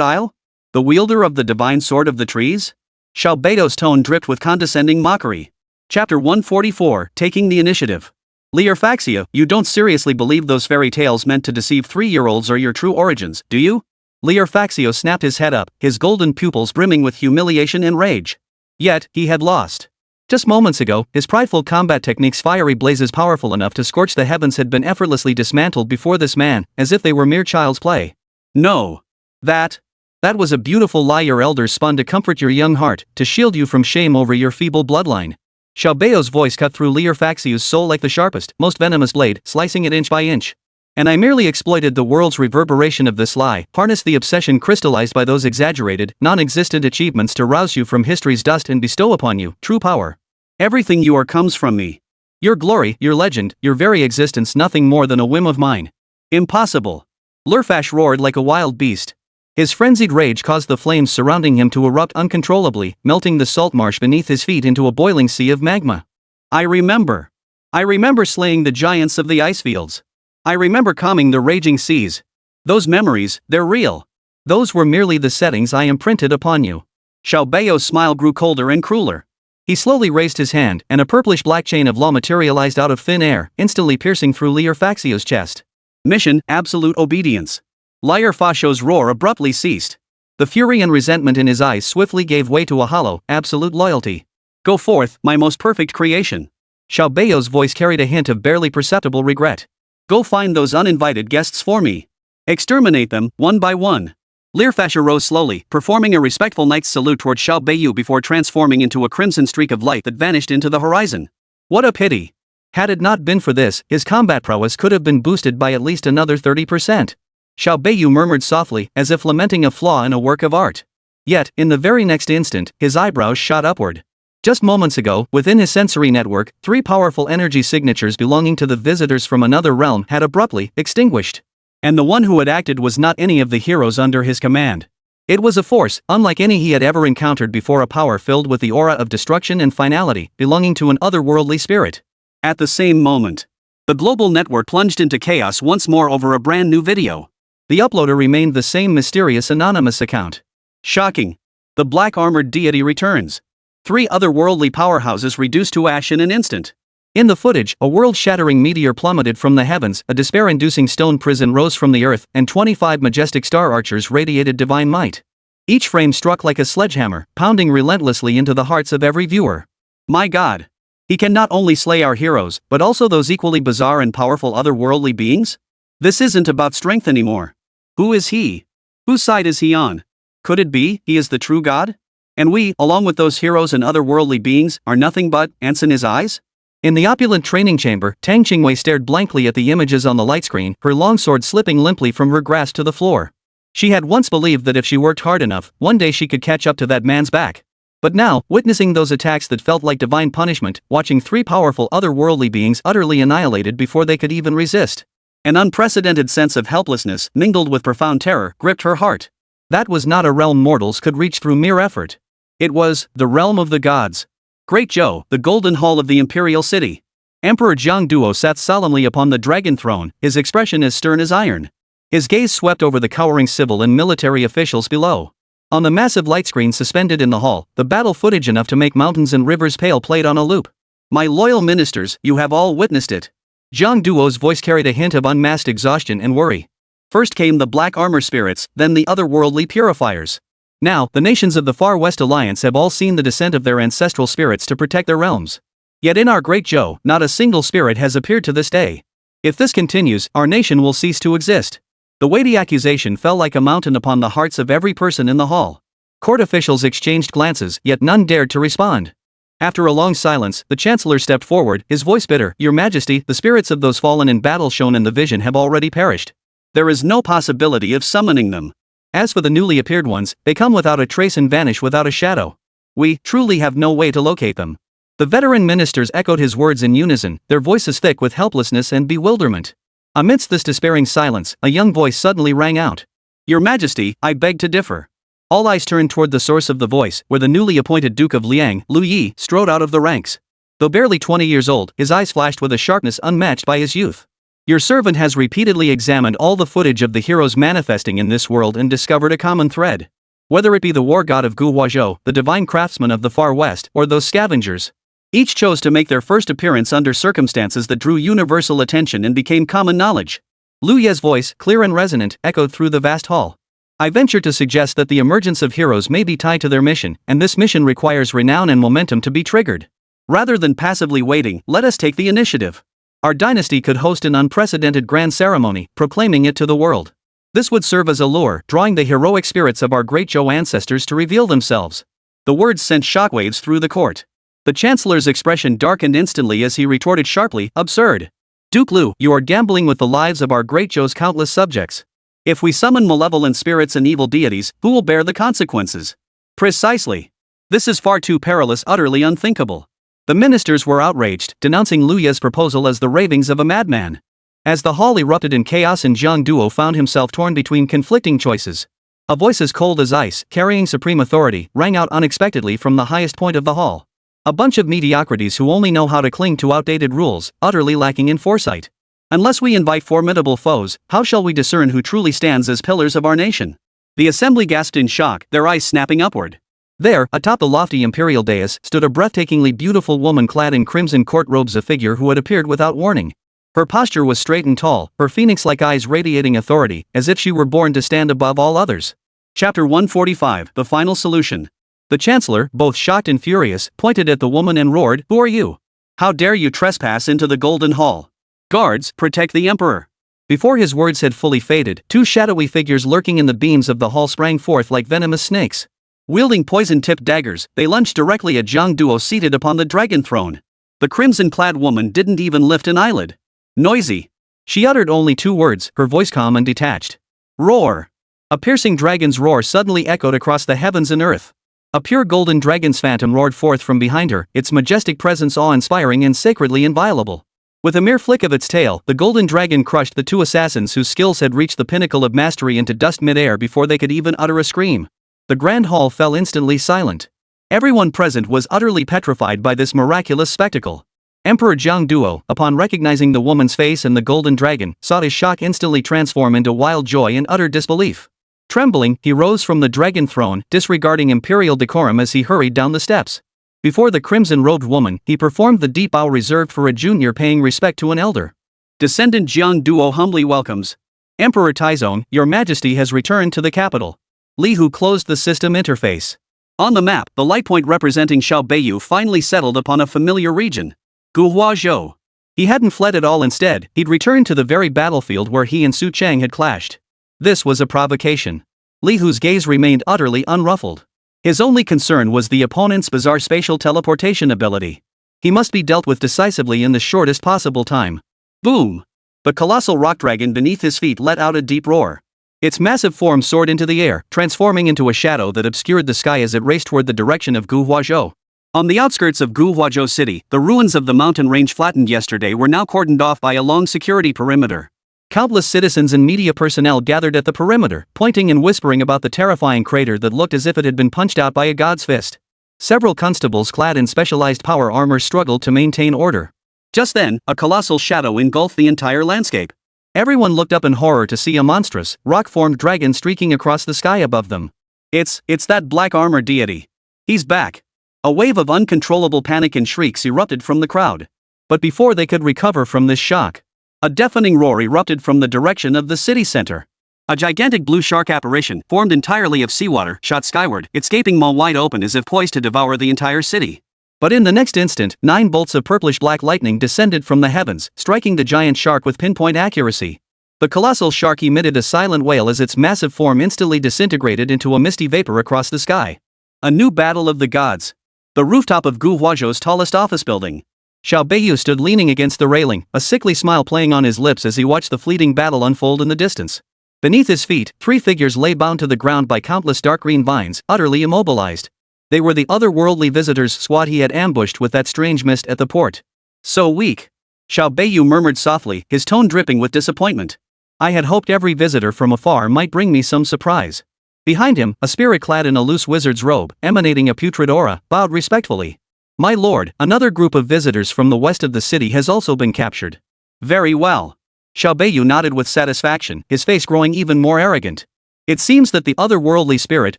Isle? The wielder of the divine sword of the trees? Xiao Beidou's tone dripped with condescending mockery. Chapter 144, Taking the Initiative. Lirfaxia, you don't seriously believe those fairy tales meant to deceive 3-year-olds are your true origins, do you? Lirfaxio snapped his head up, his golden pupils brimming with humiliation and rage. Yet, he had lost. Just moments ago, his prideful combat techniques, fiery blazes powerful enough to scorch the heavens, had been effortlessly dismantled before this man, as if they were mere child's play. No. That was a beautiful lie your elders spun to comfort your young heart, to shield you from shame over your feeble bloodline. Xiao Beio's voice cut through Lirfaxio's soul like the sharpest, most venomous blade, slicing it inch by inch. And I merely exploited the world's reverberation of this lie, harnessed the obsession crystallized by those exaggerated, non-existent achievements to rouse you from history's dust and bestow upon you true power. Everything you are comes from me. Your glory, your legend, your very existence, nothing more than a whim of mine. Impossible. Lirfash roared like a wild beast. His frenzied rage caused the flames surrounding him to erupt uncontrollably, melting the salt marsh beneath his feet into a boiling sea of magma. I remember slaying the giants of the ice fields. I remember calming the raging seas. Those memories, they're real. Those were merely the settings I imprinted upon you. Xiao Beio's smile grew colder and crueler. He slowly raised his hand, and a purplish black chain of law materialized out of thin air, instantly piercing through Lier Faxio's chest. Mission, absolute obedience. Lier Faxio's roar abruptly ceased. The fury and resentment in his eyes swiftly gave way to a hollow, absolute loyalty. Go forth, my most perfect creation. Xiao Beio's voice carried a hint of barely perceptible regret. Go find those uninvited guests for me. Exterminate them, one by one. Lier Faxio rose slowly, performing a respectful knight's salute toward Xiao Beiyu before transforming into a crimson streak of light that vanished into the horizon. What a pity. Had it not been for this, his combat prowess could have been boosted by at least another 30%. Xiao Beiyu murmured softly, as if lamenting a flaw in a work of art. Yet, in the very next instant, his eyebrows shot upward. Just moments ago, within his sensory network, 3 powerful energy signatures belonging to the visitors from another realm had abruptly extinguished. And the one who had acted was not any of the heroes under his command. It was a force, unlike any he had ever encountered before, a power filled with the aura of destruction and finality, belonging to an otherworldly spirit. At the same moment, the global network plunged into chaos once more over a brand new video. The uploader remained the same mysterious anonymous account. Shocking. The black-armored deity returns. 3 otherworldly powerhouses reduced to ash in an instant. In the footage, a world-shattering meteor plummeted from the heavens, a despair-inducing stone prison rose from the earth, and 25 majestic star archers radiated divine might. Each frame struck like a sledgehammer, pounding relentlessly into the hearts of every viewer. My God! He can not only slay our heroes, but also those equally bizarre and powerful otherworldly beings? This isn't about strength anymore. Who is he? Whose side is he on? Could it be he is the true God? And we, along with those heroes and otherworldly beings, are nothing but ants in his eyes? In the opulent training chamber, Tang Qingwei stared blankly at the images on the light screen, her longsword slipping limply from her grasp to the floor. She had once believed that if she worked hard enough, one day she could catch up to that man's back. But now, witnessing those attacks that felt like divine punishment, watching 3 powerful otherworldly beings utterly annihilated before they could even resist, an unprecedented sense of helplessness, mingled with profound terror, gripped her heart. That was not a realm mortals could reach through mere effort. It was the realm of the gods. Great Zhou, the golden hall of the imperial city. Emperor Jiang Duo sat solemnly upon the dragon throne, his expression as stern as iron. His gaze swept over the cowering civil and military officials below. On the massive light screen suspended in the hall, the battle footage enough to make mountains and rivers pale played on a loop. My loyal ministers, you have all witnessed it. Jiang Duo's voice carried a hint of unmasked exhaustion and worry. First came the black armor spirits, then the otherworldly purifiers. Now, the nations of the Far West Alliance have all seen the descent of their ancestral spirits to protect their realms. Yet in our great Zhou, not a single spirit has appeared to this day. If this continues, our nation will cease to exist. The weighty accusation fell like a mountain upon the hearts of every person in the hall. Court officials exchanged glances, yet none dared to respond. After a long silence, the chancellor stepped forward, his voice bitter. Your Majesty, the spirits of those fallen in battle shown in the vision have already perished. There is no possibility of summoning them. As for the newly appeared ones, they come without a trace and vanish without a shadow. We truly have no way to locate them. The veteran ministers echoed his words in unison, their voices thick with helplessness and bewilderment. Amidst this despairing silence, a young voice suddenly rang out. Your Majesty, I beg to differ. All eyes turned toward the source of the voice, where the newly appointed Duke of Liang, Lu Yi, strode out of the ranks. Though barely 20 years old, his eyes flashed with a sharpness unmatched by his youth. Your servant has repeatedly examined all the footage of the heroes manifesting in this world and discovered a common thread. Whether it be the war god of Gu Huazhou, the divine craftsman of the Far West, or those scavengers, each chose to make their first appearance under circumstances that drew universal attention and became common knowledge. Lu Ye's voice, clear and resonant, echoed through the vast hall. I venture to suggest that the emergence of heroes may be tied to their mission, and this mission requires renown and momentum to be triggered. Rather than passively waiting, let us take the initiative. Our dynasty could host an unprecedented grand ceremony, proclaiming it to the world. This would serve as a lure, drawing the heroic spirits of our great Zhou ancestors to reveal themselves. The words sent shockwaves through the court. The chancellor's expression darkened instantly as he retorted sharply, absurd. Duke Lu, you are gambling with the lives of our great Zhou's countless subjects. If we summon malevolent spirits and evil deities, who will bear the consequences? Precisely. This is far too perilous, utterly unthinkable. The ministers were outraged, denouncing Lu Ye's proposal as the ravings of a madman. As the hall erupted in chaos and Jiang Duo found himself torn between conflicting choices, a voice as cold as ice, carrying supreme authority, rang out unexpectedly from the highest point of the hall. A bunch of mediocrities who only know how to cling to outdated rules, utterly lacking in foresight. Unless we invite formidable foes, how shall we discern who truly stands as pillars of our nation? The assembly gasped in shock, their eyes snapping upward. There, atop the lofty imperial dais, stood a breathtakingly beautiful woman clad in crimson court robes, a figure who had appeared without warning. Her posture was straight and tall, her phoenix-like eyes radiating authority, as if she were born to stand above all others. Chapter 145, The Final Solution. The Chancellor, both shocked and furious, pointed at the woman and roared, "Who are you? How dare you trespass into the Golden Hall? Guards, protect the Emperor!" Before his words had fully faded, two shadowy figures lurking in the beams of the hall sprang forth like venomous snakes. Wielding poison-tipped daggers, they lunged directly at Jiang Duo seated upon the dragon throne. The crimson-clad woman didn't even lift an eyelid. "Noisy." She uttered only two words, her voice calm and detached. "Roar." A piercing dragon's roar suddenly echoed across the heavens and earth. A pure golden dragon's phantom roared forth from behind her, its majestic presence awe-inspiring and sacredly inviolable. With a mere flick of its tail, the golden dragon crushed the two assassins whose skills had reached the pinnacle of mastery into dust mid-air before they could even utter a scream. The grand hall fell instantly silent. Everyone present was utterly petrified by this miraculous spectacle. Emperor Jiang Duo, upon recognizing the woman's face and the golden dragon, saw his shock instantly transform into wild joy and utter disbelief. Trembling, he rose from the dragon throne, disregarding imperial decorum as he hurried down the steps. Before the crimson-robed woman, he performed the deep bow reserved for a junior paying respect to an elder. Descendant Jiang Duo humbly welcomes. Emperor Taizong, your majesty has returned to the capital. Li Hu closed the system interface. On the map, the light point representing Xiaobeiyu finally settled upon a familiar region. Guhuazhou. He hadn't fled at all, instead, he'd returned to the very battlefield where he and Su Chang had clashed. This was a provocation. Li Hu's gaze remained utterly unruffled. His only concern was the opponent's bizarre spatial teleportation ability. He must be dealt with decisively in the shortest possible time. Boom! The colossal rock dragon beneath his feet let out a deep roar. Its massive form soared into the air, transforming into a shadow that obscured the sky as it raced toward the direction of Guhuazhou. On the outskirts of Guhuazhou City, the ruins of the mountain range flattened yesterday were now cordoned off by a long security perimeter. Countless citizens and media personnel gathered at the perimeter, pointing and whispering about the terrifying crater that looked as if it had been punched out by a god's fist. Several constables clad in specialized power armor struggled to maintain order. Just then, a colossal shadow engulfed the entire landscape. Everyone looked up in horror to see a monstrous, rock-formed dragon streaking across the sky above them. It's that black armor deity. He's back. A wave of uncontrollable panic and shrieks erupted from the crowd. But before they could recover from this shock, a deafening roar erupted from the direction of the city center. A gigantic blue shark apparition, formed entirely of seawater, shot skyward, its gaping maw wide open as if poised to devour the entire city. But in the next instant, 9 bolts of purplish-black lightning descended from the heavens, striking the giant shark with pinpoint accuracy. The colossal shark emitted a silent wail as its massive form instantly disintegrated into a misty vapor across the sky. A new battle of the gods. The rooftop of Guhuazhou's tallest office building. Xiaobeiyu stood leaning against the railing, a sickly smile playing on his lips as he watched the fleeting battle unfold in the distance. Beneath his feet, 3 figures lay bound to the ground by countless dark green vines, utterly immobilized. They were the otherworldly visitors' squad he had ambushed with that strange mist at the port. So weak. Xiaobeiyu murmured softly, his tone dripping with disappointment. I had hoped every visitor from afar might bring me some surprise. Behind him, a spirit clad in a loose wizard's robe, emanating a putrid aura, bowed respectfully. My lord, another group of visitors from the west of the city has also been captured. Very well. Xiaobeiyu nodded with satisfaction, his face growing even more arrogant. It seems that the otherworldly spirit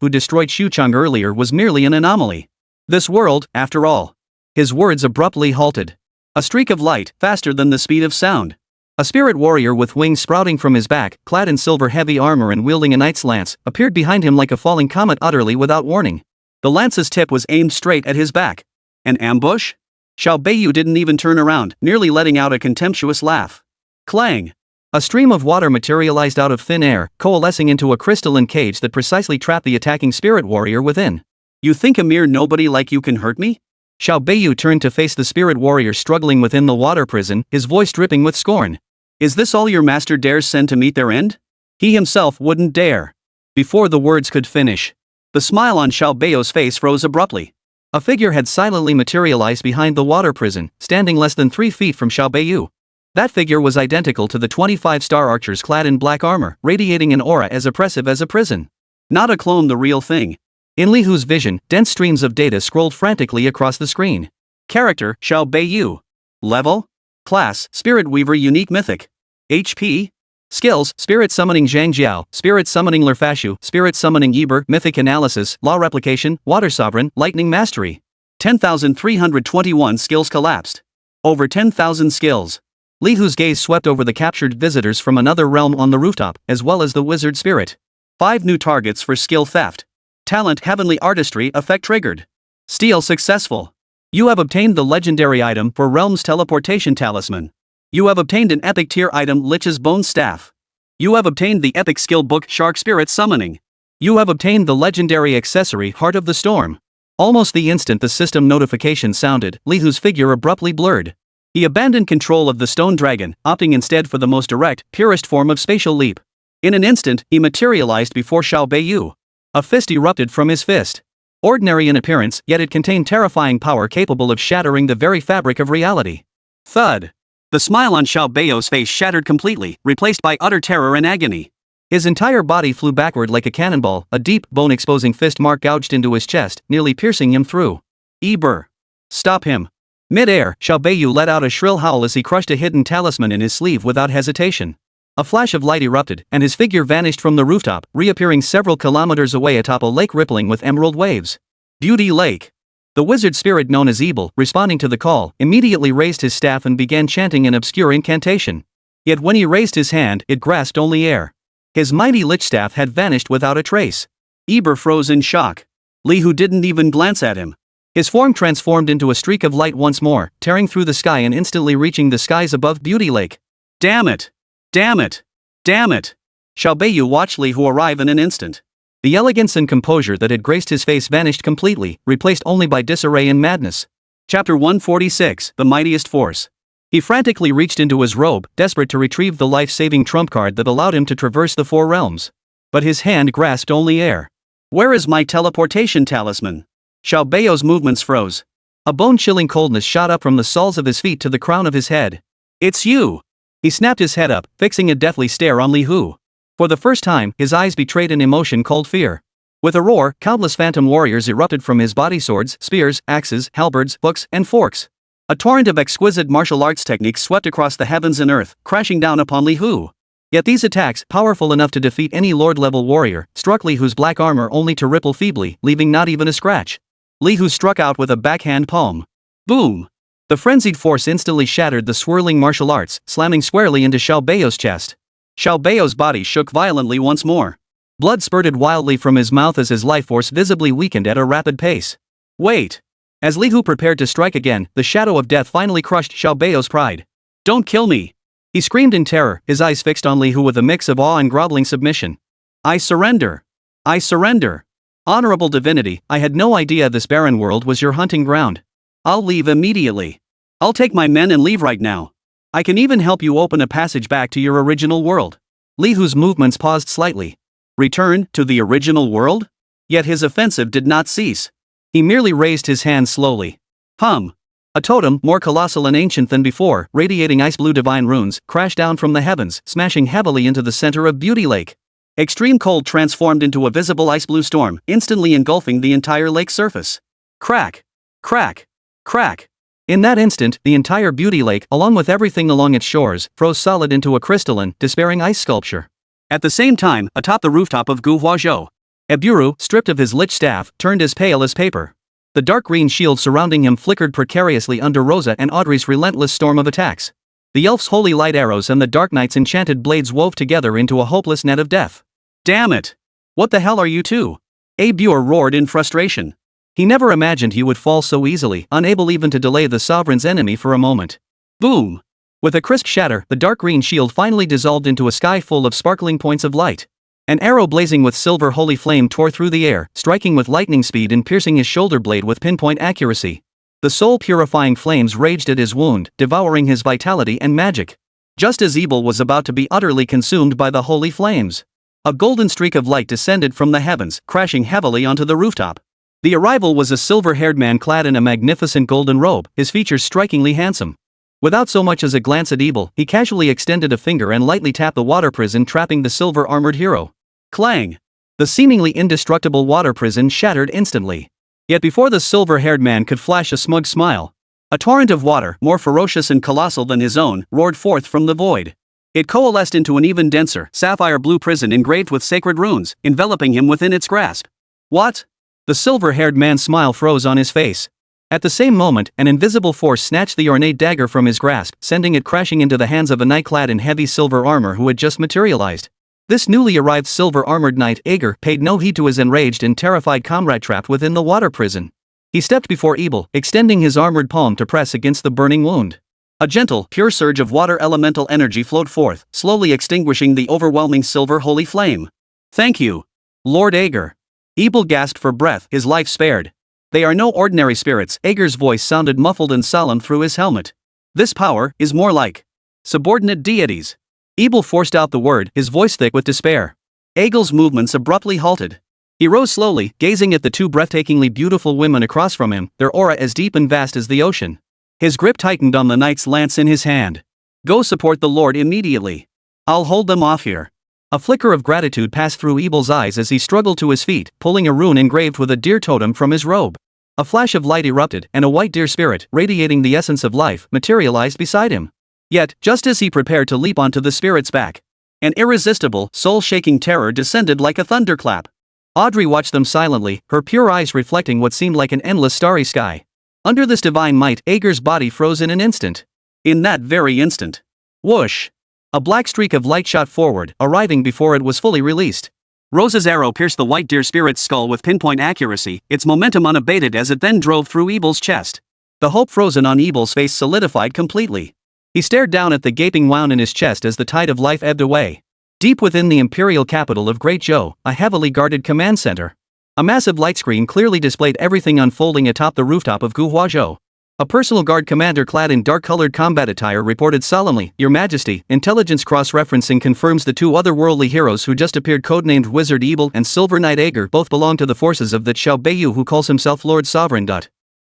who destroyed Xuchang earlier was merely an anomaly. This world, after all. His words abruptly halted. A streak of light, faster than the speed of sound. A spirit warrior with wings sprouting from his back, clad in silver heavy armor and wielding a knight's lance, appeared behind him like a falling comet utterly without warning. The lance's tip was aimed straight at his back. An ambush? Xiaobeiyu didn't even turn around, nearly letting out a contemptuous laugh. Clang! A stream of water materialized out of thin air, coalescing into a crystalline cage that precisely trapped the attacking spirit warrior within. You think a mere nobody like you can hurt me? Xiaobeiyu turned to face the spirit warrior struggling within the water prison, his voice dripping with scorn. Is this all your master dares send to meet their end? He himself wouldn't dare. Before the words could finish, the smile on Xiaobeiyu's face froze abruptly. A figure had silently materialized behind the water prison, standing less than 3 feet from Xiaobeiyu. That figure was identical to the 25-star archers clad in black armor, radiating an aura as oppressive as a prison. Not a clone, the real thing. In Li Hu's vision, dense streams of data scrolled frantically across the screen. Character, Xiaobeiyu. Level? Class, Spirit Weaver Unique Mythic. HP? Skills: Spirit Summoning Zhangjiao, Spirit Summoning Lurfashu, Spirit Summoning Eber, Mythic Analysis, Law Replication, Water Sovereign, Lightning Mastery. 10,321 skills collapsed. Over 10,000 skills. Li Hu's gaze swept over the captured visitors from another realm on the rooftop, as well as the wizard spirit. 5 new targets for skill theft. Talent Heavenly Artistry effect triggered. Steal successful. You have obtained the legendary item for Realm's Teleportation Talisman. You have obtained an epic tier item Lich's Bone Staff. You have obtained the epic skill book Shark Spirit Summoning. You have obtained the legendary accessory Heart of the Storm. Almost the instant the system notification sounded, Li Hu's figure abruptly blurred. He abandoned control of the stone dragon, opting instead for the most direct, purest form of spatial leap. In an instant, he materialized before Xiao Beiyu. A fist erupted from his fist. Ordinary in appearance, yet it contained terrifying power capable of shattering the very fabric of reality. Thud. The smile on Xiao Beiyu's face shattered completely, replaced by utter terror and agony. His entire body flew backward like a cannonball, a deep, bone-exposing fist mark gouged into his chest, nearly piercing him through. Eber. Stop him. Mid-air, Xiao Beiyu let out a shrill howl as he crushed a hidden talisman in his sleeve without hesitation. A flash of light erupted, and his figure vanished from the rooftop, reappearing several kilometers away atop a lake rippling with emerald waves. Beauty Lake. The wizard spirit known as Ebel, responding to the call, immediately raised his staff and began chanting an obscure incantation. Yet when he raised his hand, it grasped only air. His mighty lich staff had vanished without a trace. Eber froze in shock. Li Hu didn't even glance at him. His form transformed into a streak of light once more, tearing through the sky and instantly reaching the skies above Beauty Lake. Damn it! Damn it! Damn it! Xiao Beiyu watched Li Hu arrive in an instant. The elegance and composure that had graced his face vanished completely, replaced only by disarray and madness. Chapter 146, The Mightiest Force. He frantically reached into his robe, desperate to retrieve the life-saving trump card that allowed him to traverse the 4 realms. But his hand grasped only air. Where is my teleportation talisman? Xiao Beiyu's movements froze. A bone-chilling coldness shot up from the soles of his feet to the crown of his head. It's you! He snapped his head up, fixing a deathly stare on Li Hu. For the first time, his eyes betrayed an emotion called fear. With a roar, countless phantom warriors erupted from his body: swords, spears, axes, halberds, hooks, and forks. A torrent of exquisite martial arts techniques swept across the heavens and earth, crashing down upon Li Hu. Yet these attacks, powerful enough to defeat any lord-level warrior, struck Li Hu's black armor only to ripple feebly, leaving not even a scratch. Li Hu struck out with a backhand palm. Boom! The frenzied force instantly shattered the swirling martial arts, slamming squarely into Xiao Beiyu's chest. Xiao Beiyu's body shook violently once more. Blood spurted wildly from his mouth as his life force visibly weakened at a rapid pace. Wait! As Li Hu prepared to strike again, the shadow of death finally crushed Xiao Beiyu's pride. Don't kill me! He screamed in terror, his eyes fixed on Li Hu with a mix of awe and groveling submission. I surrender! I surrender! Honorable divinity, I had no idea this barren world was your hunting ground. I'll leave immediately. I'll take my men and leave right now. I can even help you open a passage back to your original world. Li Hu's movements paused slightly. Return to the original world? Yet his offensive did not cease. He merely raised his hand slowly. A totem, more colossal and ancient than before, radiating ice-blue divine runes, crashed down from the heavens, smashing heavily into the center of Beauty Lake. Extreme cold transformed into a visible ice-blue storm, instantly engulfing the entire lake surface. Crack! Crack! Crack! In that instant, the entire Beauty Lake, along with everything along its shores, froze solid into a crystalline, despairing ice sculpture. At the same time, atop the rooftop of Gu Huazhou, Eburu, stripped of his lich staff, turned as pale as paper. The dark green shield surrounding him flickered precariously under Rosa and Audrey's relentless storm of attacks. The elf's holy light arrows and the Dark Knight's enchanted blades wove together into a hopeless net of death. Damn it! What the hell are you two? Eburu roared in frustration. He never imagined he would fall so easily, unable even to delay the sovereign's enemy for a moment. Boom! With a crisp shatter, the dark green shield finally dissolved into a sky full of sparkling points of light. An arrow blazing with silver holy flame tore through the air, striking with lightning speed and piercing his shoulder blade with pinpoint accuracy. The soul-purifying flames raged at his wound, devouring his vitality and magic. Just as Ebel was about to be utterly consumed by the holy flames, a golden streak of light descended from the heavens, crashing heavily onto the rooftop. The arrival was a silver-haired man clad in a magnificent golden robe, his features strikingly handsome. Without so much as a glance at Ebel, he casually extended a finger and lightly tapped the water prison trapping the silver-armored hero. Clang! The seemingly indestructible water prison shattered instantly. Yet before the silver-haired man could flash a smug smile, a torrent of water, more ferocious and colossal than his own, roared forth from the void. It coalesced into an even denser, sapphire blue prison engraved with sacred runes, enveloping him within its grasp. What? The silver-haired man's smile froze on his face. At the same moment, an invisible force snatched the ornate dagger from his grasp, sending it crashing into the hands of a knight clad in heavy silver armor who had just materialized. This newly arrived silver-armored knight, Ager, paid no heed to his enraged and terrified comrade trapped within the water prison. He stepped before Ebel, extending his armored palm to press against the burning wound. A gentle, pure surge of water elemental energy flowed forth, slowly extinguishing the overwhelming silver holy flame. Thank you, Lord Ager. Ebel gasped for breath, his life spared. They are no ordinary spirits. Ager's voice sounded muffled and solemn through his helmet. This power is more like subordinate deities. Ebel forced out the word, his voice thick with despair. Agel's movements abruptly halted. He rose slowly, gazing at the two breathtakingly beautiful women across from him, their aura as deep and vast as the ocean. His grip tightened on the knight's lance in his hand. Go support the Lord immediately. I'll hold them off here. A flicker of gratitude passed through Ebel's eyes as he struggled to his feet, pulling a rune engraved with a deer totem from his robe. A flash of light erupted, and a white deer spirit, radiating the essence of life, materialized beside him. Yet, just as he prepared to leap onto the spirit's back, an irresistible, soul-shaking terror descended like a thunderclap. Audrey watched them silently, her pure eyes reflecting what seemed like an endless starry sky. Under this divine might, Ager's body froze in an instant. In that very instant. Whoosh! A black streak of light shot forward, arriving before it was fully released. Rose's arrow pierced the white deer spirit's skull with pinpoint accuracy, its momentum unabated as it then drove through Ebel's chest. The hope frozen on Ebel's face solidified completely. He stared down at the gaping wound in his chest as the tide of life ebbed away. Deep within the imperial capital of Great Zhou, a heavily guarded command center. A massive light screen clearly displayed everything unfolding atop the rooftop of Guhuazhou. A personal guard commander clad in dark-colored combat attire reported solemnly, "Your Majesty, intelligence cross-referencing confirms the two otherworldly heroes who just appeared codenamed Wizard Ebel and Silver Knight Ager both belong to the forces of that Xiao Beiyu who calls himself Lord Sovereign.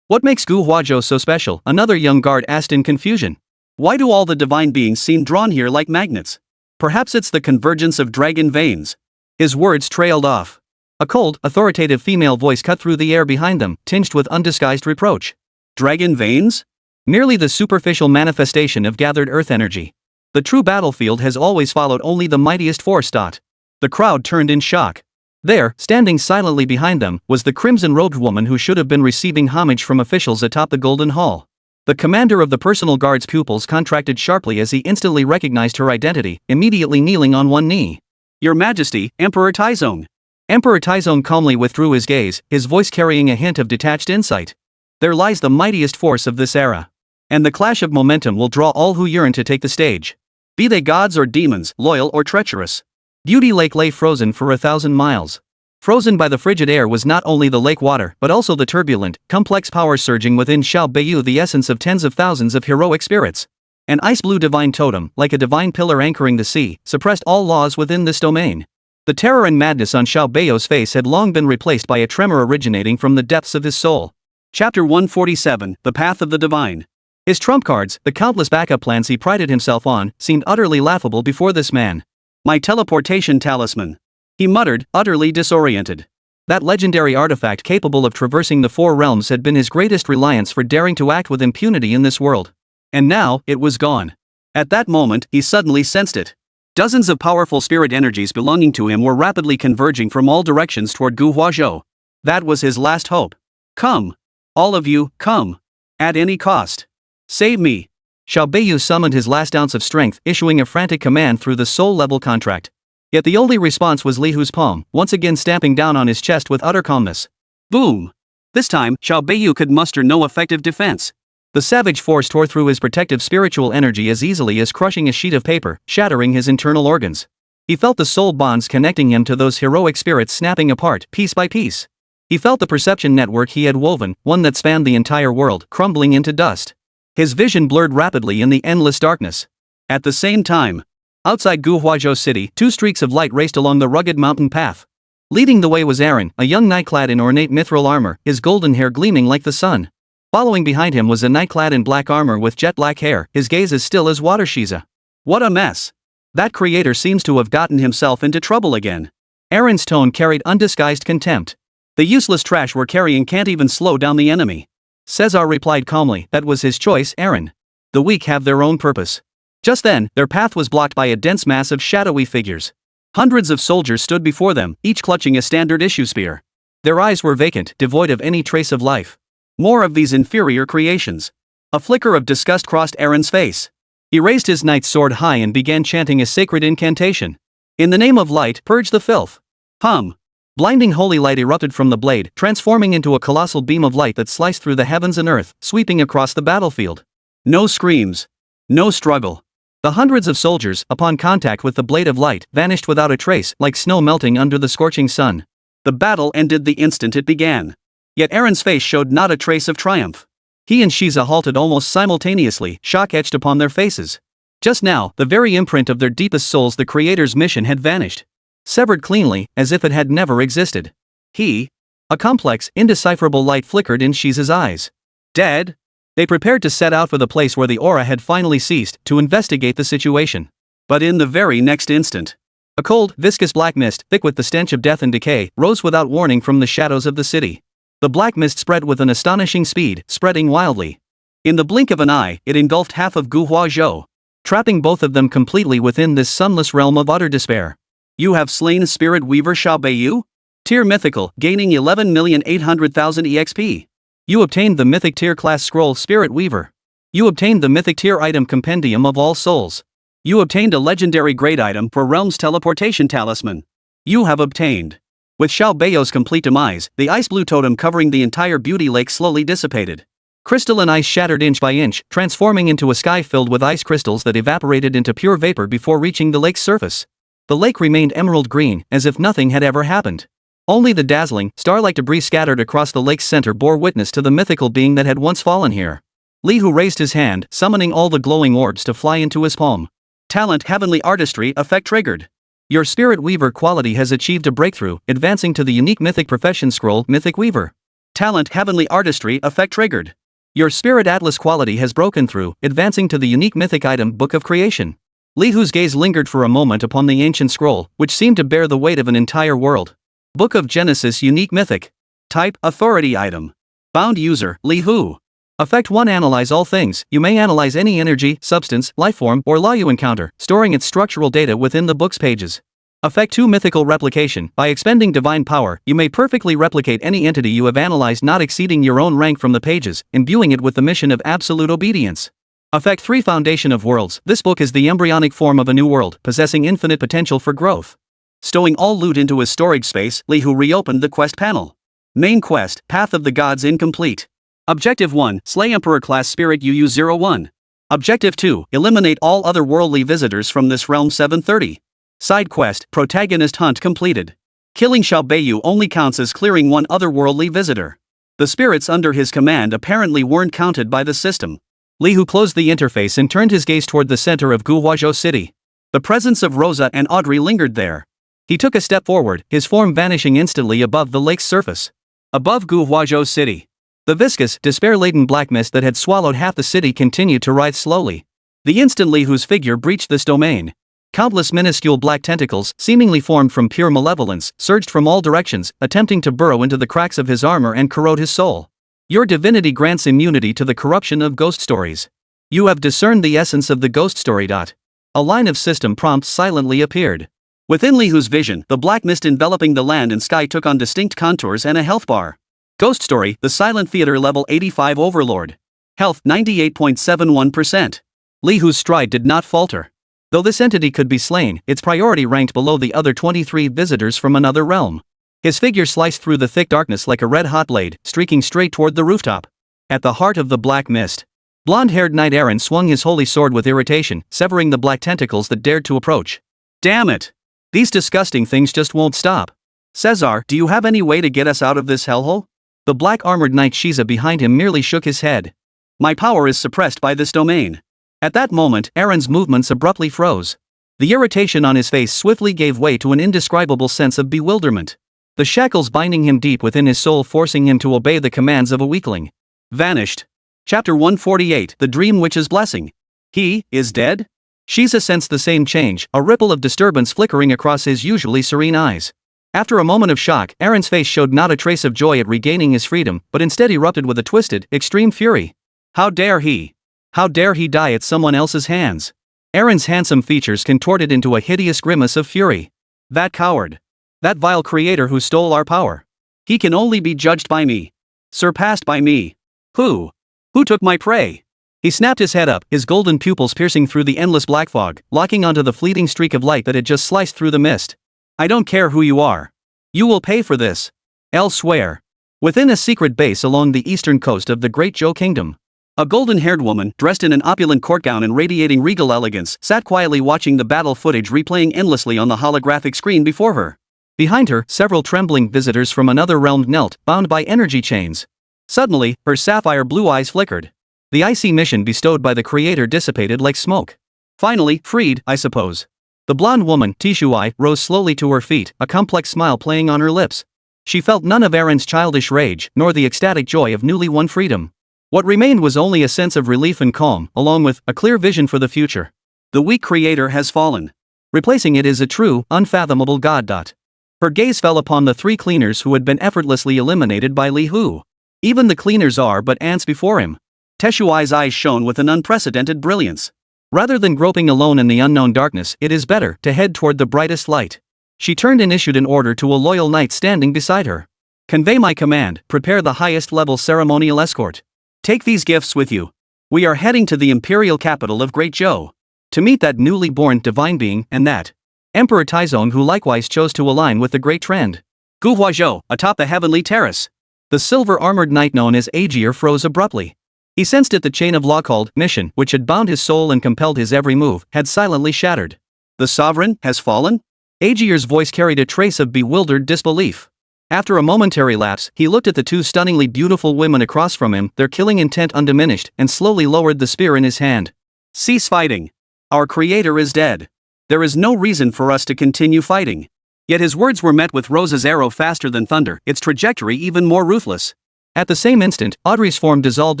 What makes Guhuazhou so special?" another young guard asked in confusion. "Why do all the divine beings seem drawn here like magnets? Perhaps it's the convergence of dragon veins." His words trailed off. A cold, authoritative female voice cut through the air behind them, tinged with undisguised reproach. Dragon veins? Merely the superficial manifestation of gathered earth energy. The true battlefield has always followed only the mightiest force. The crowd turned in shock. There, standing silently behind them, was the crimson-robed woman who should have been receiving homage from officials atop the Golden Hall. The commander of the personal guard's pupils contracted sharply as he instantly recognized her identity, immediately kneeling on one knee. "Your Majesty, Emperor Taizong." Emperor Taizong calmly withdrew his gaze, his voice carrying a hint of detached insight. "There lies the mightiest force of this era. And the clash of momentum will draw all who yearn to take the stage. Be they gods or demons, loyal or treacherous." Beauty Lake lay frozen for 1,000 miles. Frozen by the frigid air was not only the lake water, but also the turbulent, complex power surging within Xiao Beiyu, the essence of tens of thousands of heroic spirits. An ice-blue divine totem, like a divine pillar anchoring the sea, suppressed all laws within this domain. The terror and madness on Xiao Beiyu's face had long been replaced by a tremor originating from the depths of his soul. Chapter 147, The Path of the Divine. His trump cards, the countless backup plans he prided himself on, seemed utterly laughable before this man. "My teleportation talisman," he muttered, utterly disoriented. That legendary artifact capable of traversing the four realms had been his greatest reliance for daring to act with impunity in this world. And now, it was gone. At that moment, he suddenly sensed it. Dozens of powerful spirit energies belonging to him were rapidly converging from all directions toward Guhuazhou. That was his last hope. "Come. All of you, come. At any cost. Save me." Xiao Beiyu summoned his last ounce of strength, issuing a frantic command through the soul-level contract. Yet the only response was Li Hu's palm, once again stamping down on his chest with utter calmness. Boom! This time, Xiao Beiyu could muster no effective defense. The savage force tore through his protective spiritual energy as easily as crushing a sheet of paper, shattering his internal organs. He felt the soul bonds connecting him to those heroic spirits snapping apart, piece by piece. He felt the perception network he had woven, one that spanned the entire world, crumbling into dust. His vision blurred rapidly in the endless darkness. At the same time, outside Guhuazhou City, two streaks of light raced along the rugged mountain path. Leading the way was Aaron, a young knight clad in ornate mithril armor, his golden hair gleaming like the sun. Following behind him was a knight clad in black armor with jet black hair, his gaze as still as water. Shiza. What a mess. That creator seems to have gotten himself into trouble again. Aaron's tone carried undisguised contempt. The useless trash we're carrying can't even slow down the enemy. Cesar replied calmly, that was his choice, Aaron. The weak have their own purpose. Just then, their path was blocked by a dense mass of shadowy figures. Hundreds of soldiers stood before them, each clutching a standard issue spear. Their eyes were vacant, devoid of any trace of life. More of these inferior creations. A flicker of disgust crossed Aaron's face. He raised his knight's sword high and began chanting a sacred incantation. In the name of light, purge the filth. Hum. Blinding holy light erupted from the blade, transforming into a colossal beam of light that sliced through the heavens and earth, sweeping across the battlefield. No screams. No struggle. The hundreds of soldiers, upon contact with the blade of light, vanished without a trace, like snow melting under the scorching sun. The battle ended the instant it began. Yet Aaron's face showed not a trace of triumph. He and Shiza halted almost simultaneously, shock etched upon their faces. Just now, the very imprint of their deepest souls, the Creator's mission, had vanished. Severed cleanly, as if it had never existed. A complex, indecipherable light flickered in Shiza's eyes. Dead? They prepared to set out for the place where the aura had finally ceased, to investigate the situation. But in the very next instant, a cold, viscous black mist, thick with the stench of death and decay, rose without warning from the shadows of the city. The black mist spread with an astonishing speed, spreading wildly. In the blink of an eye, it engulfed half of Guhua Zhou, trapping both of them completely within this sunless realm of utter despair. You have slain Spirit Weaver Xiao Beiyu? Tier Mythical, gaining 11,800,000 EXP. You obtained the Mythic Tier Class Scroll Spirit Weaver. You obtained the Mythic Tier Item Compendium of All Souls. You obtained a Legendary Grade Item for Realm's Teleportation Talisman. You have obtained. With Xiao Beiyu's complete demise, the ice blue totem covering the entire beauty lake slowly dissipated. Crystalline ice shattered inch by inch, transforming into a sky filled with ice crystals that evaporated into pure vapor before reaching the lake's surface. The lake remained emerald green, as if nothing had ever happened. Only the dazzling, star-like debris scattered across the lake's center bore witness to the mythical being that had once fallen here. Li Hu raised his hand, summoning all the glowing orbs to fly into his palm. Talent Heavenly Artistry effect triggered. Your Spirit Weaver quality has achieved a breakthrough, advancing to the unique Mythic Profession Scroll Mythic Weaver. Talent Heavenly Artistry effect triggered. Your Spirit Atlas quality has broken through, advancing to the unique Mythic Item Book of Creation. Li Hu's gaze lingered for a moment upon the ancient scroll, which seemed to bear the weight of an entire world. Book of Genesis Unique Mythic. Type Authority Item. Bound User Li Hu. Effect 1 Analyze all things. You may analyze any energy, substance, lifeform, or law you encounter, storing its structural data within the book's pages. Effect 2 Mythical Replication. By expending divine power, you may perfectly replicate any entity you have analyzed not exceeding your own rank from the pages, imbuing it with the mission of absolute obedience. Effect 3 Foundation of Worlds. This book is the embryonic form of a new world, possessing infinite potential for growth. Stowing all loot into his storage space, Li Hu reopened the quest panel. Main quest, Path of the Gods incomplete. Objective 1, Slay Emperor Class Spirit UU-01. Objective 2, Eliminate all otherworldly visitors from this realm 730. Side quest, Protagonist Hunt completed. Killing Xiao Beiyu only counts as clearing one otherworldly visitor. The spirits under his command apparently weren't counted by the system. Li Hu closed the interface and turned his gaze toward the center of Guhuazhou City. The presence of Rosa and Audrey lingered there. He took a step forward, his form vanishing instantly above the lake's surface. Above Guhuazhou City, the viscous, despair-laden black mist that had swallowed half the city continued to rise slowly. The instant Li Hu's figure breached this domain, countless minuscule black tentacles, seemingly formed from pure malevolence, surged from all directions, attempting to burrow into the cracks of his armor and corrode his soul. Your divinity grants immunity to the corruption of ghost stories. You have discerned the essence of the ghost story. A line of system prompts silently appeared. Within Li Hu's vision, the black mist enveloping the land and sky took on distinct contours and a health bar. Ghost Story, the Silent Theater Level 85 Overlord. Health 98.71%. Li Hu's stride did not falter. Though this entity could be slain, its priority ranked below the other 23 visitors from another realm. His figure sliced through the thick darkness like a red-hot blade, streaking straight toward the rooftop. At the heart of the black mist, blonde-haired Knight Aaron swung his holy sword with irritation, severing the black tentacles that dared to approach. Damn it! These disgusting things just won't stop. Cesar, do you have any way to get us out of this hellhole? The black-armored knight Shiza behind him merely shook his head. My power is suppressed by this domain. At that moment, Aaron's movements abruptly froze. The irritation on his face swiftly gave way to an indescribable sense of bewilderment. The shackles binding him deep within his soul, forcing him to obey the commands of a weakling, vanished. Chapter 148, The Dream Witch's Blessing. He is dead? Shiza sensed the same change, a ripple of disturbance flickering across his usually serene eyes. After a moment of shock, Aaron's face showed not a trace of joy at regaining his freedom, but instead erupted with a twisted, extreme fury. How dare he? How dare he die at someone else's hands? Aaron's handsome features contorted into a hideous grimace of fury. That coward. That vile creator who stole our power. He can only be judged by me. Surpassed by me. Who? Who took my prey? He snapped his head up, his golden pupils piercing through the endless black fog, locking onto the fleeting streak of light that had just sliced through the mist. I don't care who you are. You will pay for this. Elsewhere. Within a secret base along the eastern coast of the Great Zhou Kingdom. A golden-haired woman, dressed in an opulent court gown and radiating regal elegance, sat quietly watching the battle footage replaying endlessly on the holographic screen before her. Behind her, several trembling visitors from another realm knelt, bound by energy chains. Suddenly, her sapphire blue eyes flickered. The icy mission bestowed by the creator dissipated like smoke. Finally, freed, I suppose. The blonde woman, Tishuai, rose slowly to her feet, a complex smile playing on her lips. She felt none of Aaron's childish rage, nor the ecstatic joy of newly won freedom. What remained was only a sense of relief and calm, along with a clear vision for the future. The weak creator has fallen. Replacing it is a true, unfathomable god. Her gaze fell upon the three cleaners who had been effortlessly eliminated by Li Hu. Even the cleaners are but ants before him. Teshuai's eyes shone with an unprecedented brilliance. Rather than groping alone in the unknown darkness, it is better to head toward the brightest light. She turned and issued an order to a loyal knight standing beside her. Convey my command, prepare the highest level ceremonial escort. Take these gifts with you. We are heading to the imperial capital of Great Zhou. To meet that newly born divine being and that Emperor Taizong who likewise chose to align with the great trend. Guhua Zhou, atop the heavenly terrace. The silver-armored knight known as Aegir froze abruptly. He sensed it the chain of law called mission, which had bound his soul and compelled his every move, had silently shattered. The sovereign has fallen? Aegir's voice carried a trace of bewildered disbelief. After a momentary lapse, he looked at the two stunningly beautiful women across from him, their killing intent undiminished, and slowly lowered the spear in his hand. Cease fighting. Our creator is dead. There is no reason for us to continue fighting. Yet his words were met with Rose's arrow faster than thunder, its trajectory even more ruthless. At the same instant, Audrey's form dissolved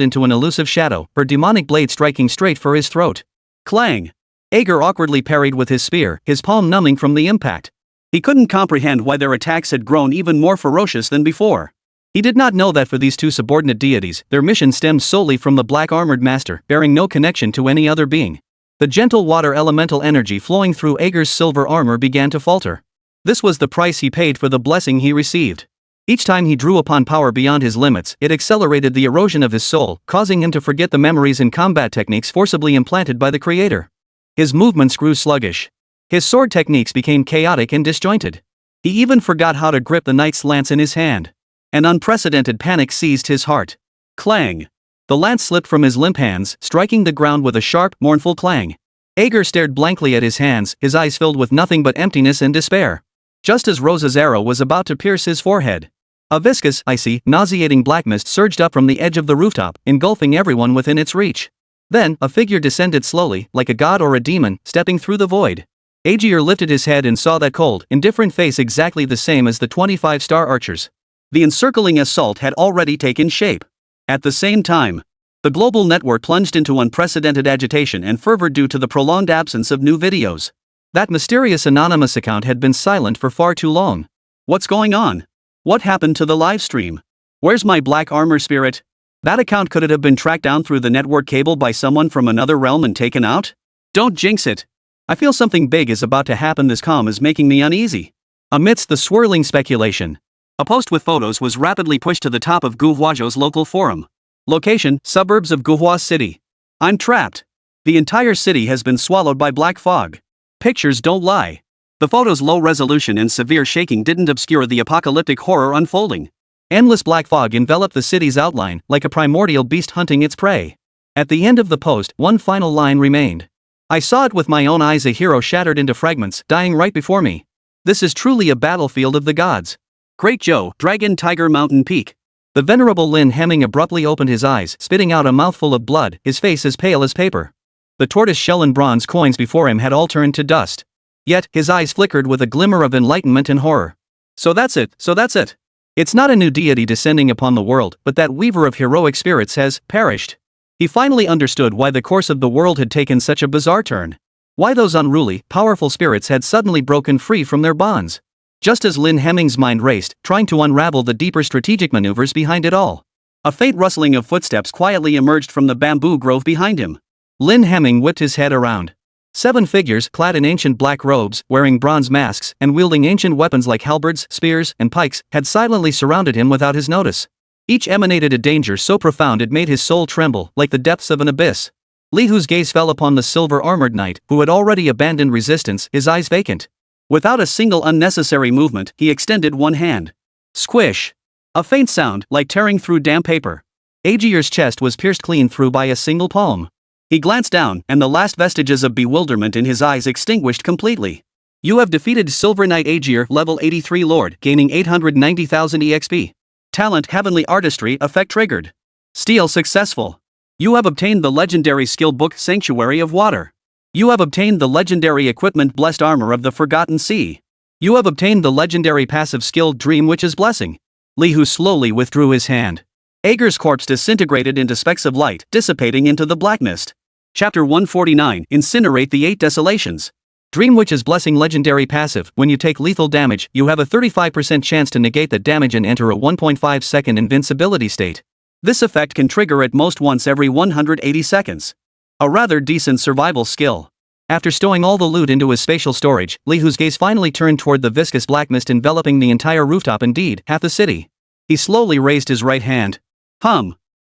into an elusive shadow, her demonic blade striking straight for his throat. Clang! Aegir awkwardly parried with his spear, his palm numbing from the impact. He couldn't comprehend why their attacks had grown even more ferocious than before. He did not know that for these two subordinate deities, their mission stemmed solely from the black-armored master, bearing no connection to any other being. The gentle water elemental energy flowing through Aegir's silver armor began to falter. This was the price he paid for the blessing he received. Each time he drew upon power beyond his limits, it accelerated the erosion of his soul, causing him to forget the memories and combat techniques forcibly implanted by the creator. His movements grew sluggish. His sword techniques became chaotic and disjointed. He even forgot how to grip the knight's lance in his hand. An unprecedented panic seized his heart. Clang! The lance slipped from his limp hands, striking the ground with a sharp, mournful clang. Aegir stared blankly at his hands, his eyes filled with nothing but emptiness and despair. Just as Rose's arrow was about to pierce his forehead, a viscous, icy, nauseating black mist surged up from the edge of the rooftop, engulfing everyone within its reach. Then, a figure descended slowly, like a god or a demon, stepping through the void. Aegir lifted his head and saw that cold, indifferent face exactly the same as the 25-star archers. The encircling assault had already taken shape. At the same time, the global network plunged into unprecedented agitation and fervor due to the prolonged absence of new videos. That mysterious anonymous account had been silent for far too long. What's going on? What happened to the livestream? Where's my black armor spirit? That account could it have been tracked down through the network cable by someone from another realm and taken out? Don't jinx it. I feel something big is about to happen. This calm is making me uneasy. Amidst the swirling speculation, a post with photos was rapidly pushed to the top of Guhuazhou's local forum. Location, suburbs of Guhua City. I'm trapped. The entire city has been swallowed by black fog. Pictures don't lie. The photo's low resolution and severe shaking didn't obscure the apocalyptic horror unfolding. Endless black fog enveloped the city's outline, like a primordial beast hunting its prey. At the end of the post, one final line remained. I saw it with my own eyes, a hero shattered into fragments, dying right before me. This is truly a battlefield of the gods. Great Zhou, Dragon Tiger Mountain Peak. The venerable Lin Hemming abruptly opened his eyes, spitting out a mouthful of blood, his face as pale as paper. The tortoise shell and bronze coins before him had all turned to dust. Yet, his eyes flickered with a glimmer of enlightenment and horror. So that's it. It's not a new deity descending upon the world, but that weaver of heroic spirits has perished. He finally understood why the course of the world had taken such a bizarre turn. Why those unruly, powerful spirits had suddenly broken free from their bonds. Just as Lin Hemming's mind raced, trying to unravel the deeper strategic maneuvers behind it all, a faint rustling of footsteps quietly emerged from the bamboo grove behind him. Lin Hemming whipped his head around. 7 figures clad in ancient black robes, wearing bronze masks, and wielding ancient weapons like halberds, spears, and pikes, had silently surrounded him without his notice. Each emanated a danger so profound it made his soul tremble, like the depths of an abyss. Li Hu's gaze fell upon the silver-armored knight, who had already abandoned resistance, his eyes vacant. Without a single unnecessary movement, he extended one hand. Squish! A faint sound, like tearing through damp paper. Aegir's chest was pierced clean through by a single palm. He glanced down, and the last vestiges of bewilderment in his eyes extinguished completely. You have defeated Silver Knight Aegir, level 83 Lord, gaining 890,000 EXP. Talent Heavenly Artistry effect triggered. Steal successful. You have obtained the legendary skill book Sanctuary of Water. You have obtained the legendary equipment Blessed Armor of the Forgotten Sea. You have obtained the legendary passive skill Dream Witch's Blessing. Li Hu slowly withdrew his hand. Aegir's corpse disintegrated into specks of light, dissipating into the black mist. Chapter 149, Incinerate the 8 Desolations. Dream Witch's Blessing legendary passive. When you take lethal damage, you have a 35% chance to negate the damage and enter a 1.5 second invincibility state. This effect can trigger at most once every 180 seconds. A rather decent survival skill. After stowing all the loot into his spatial storage, Li Hu's gaze finally turned toward the viscous black mist enveloping the entire rooftop, indeed, half the city. He slowly raised his right hand.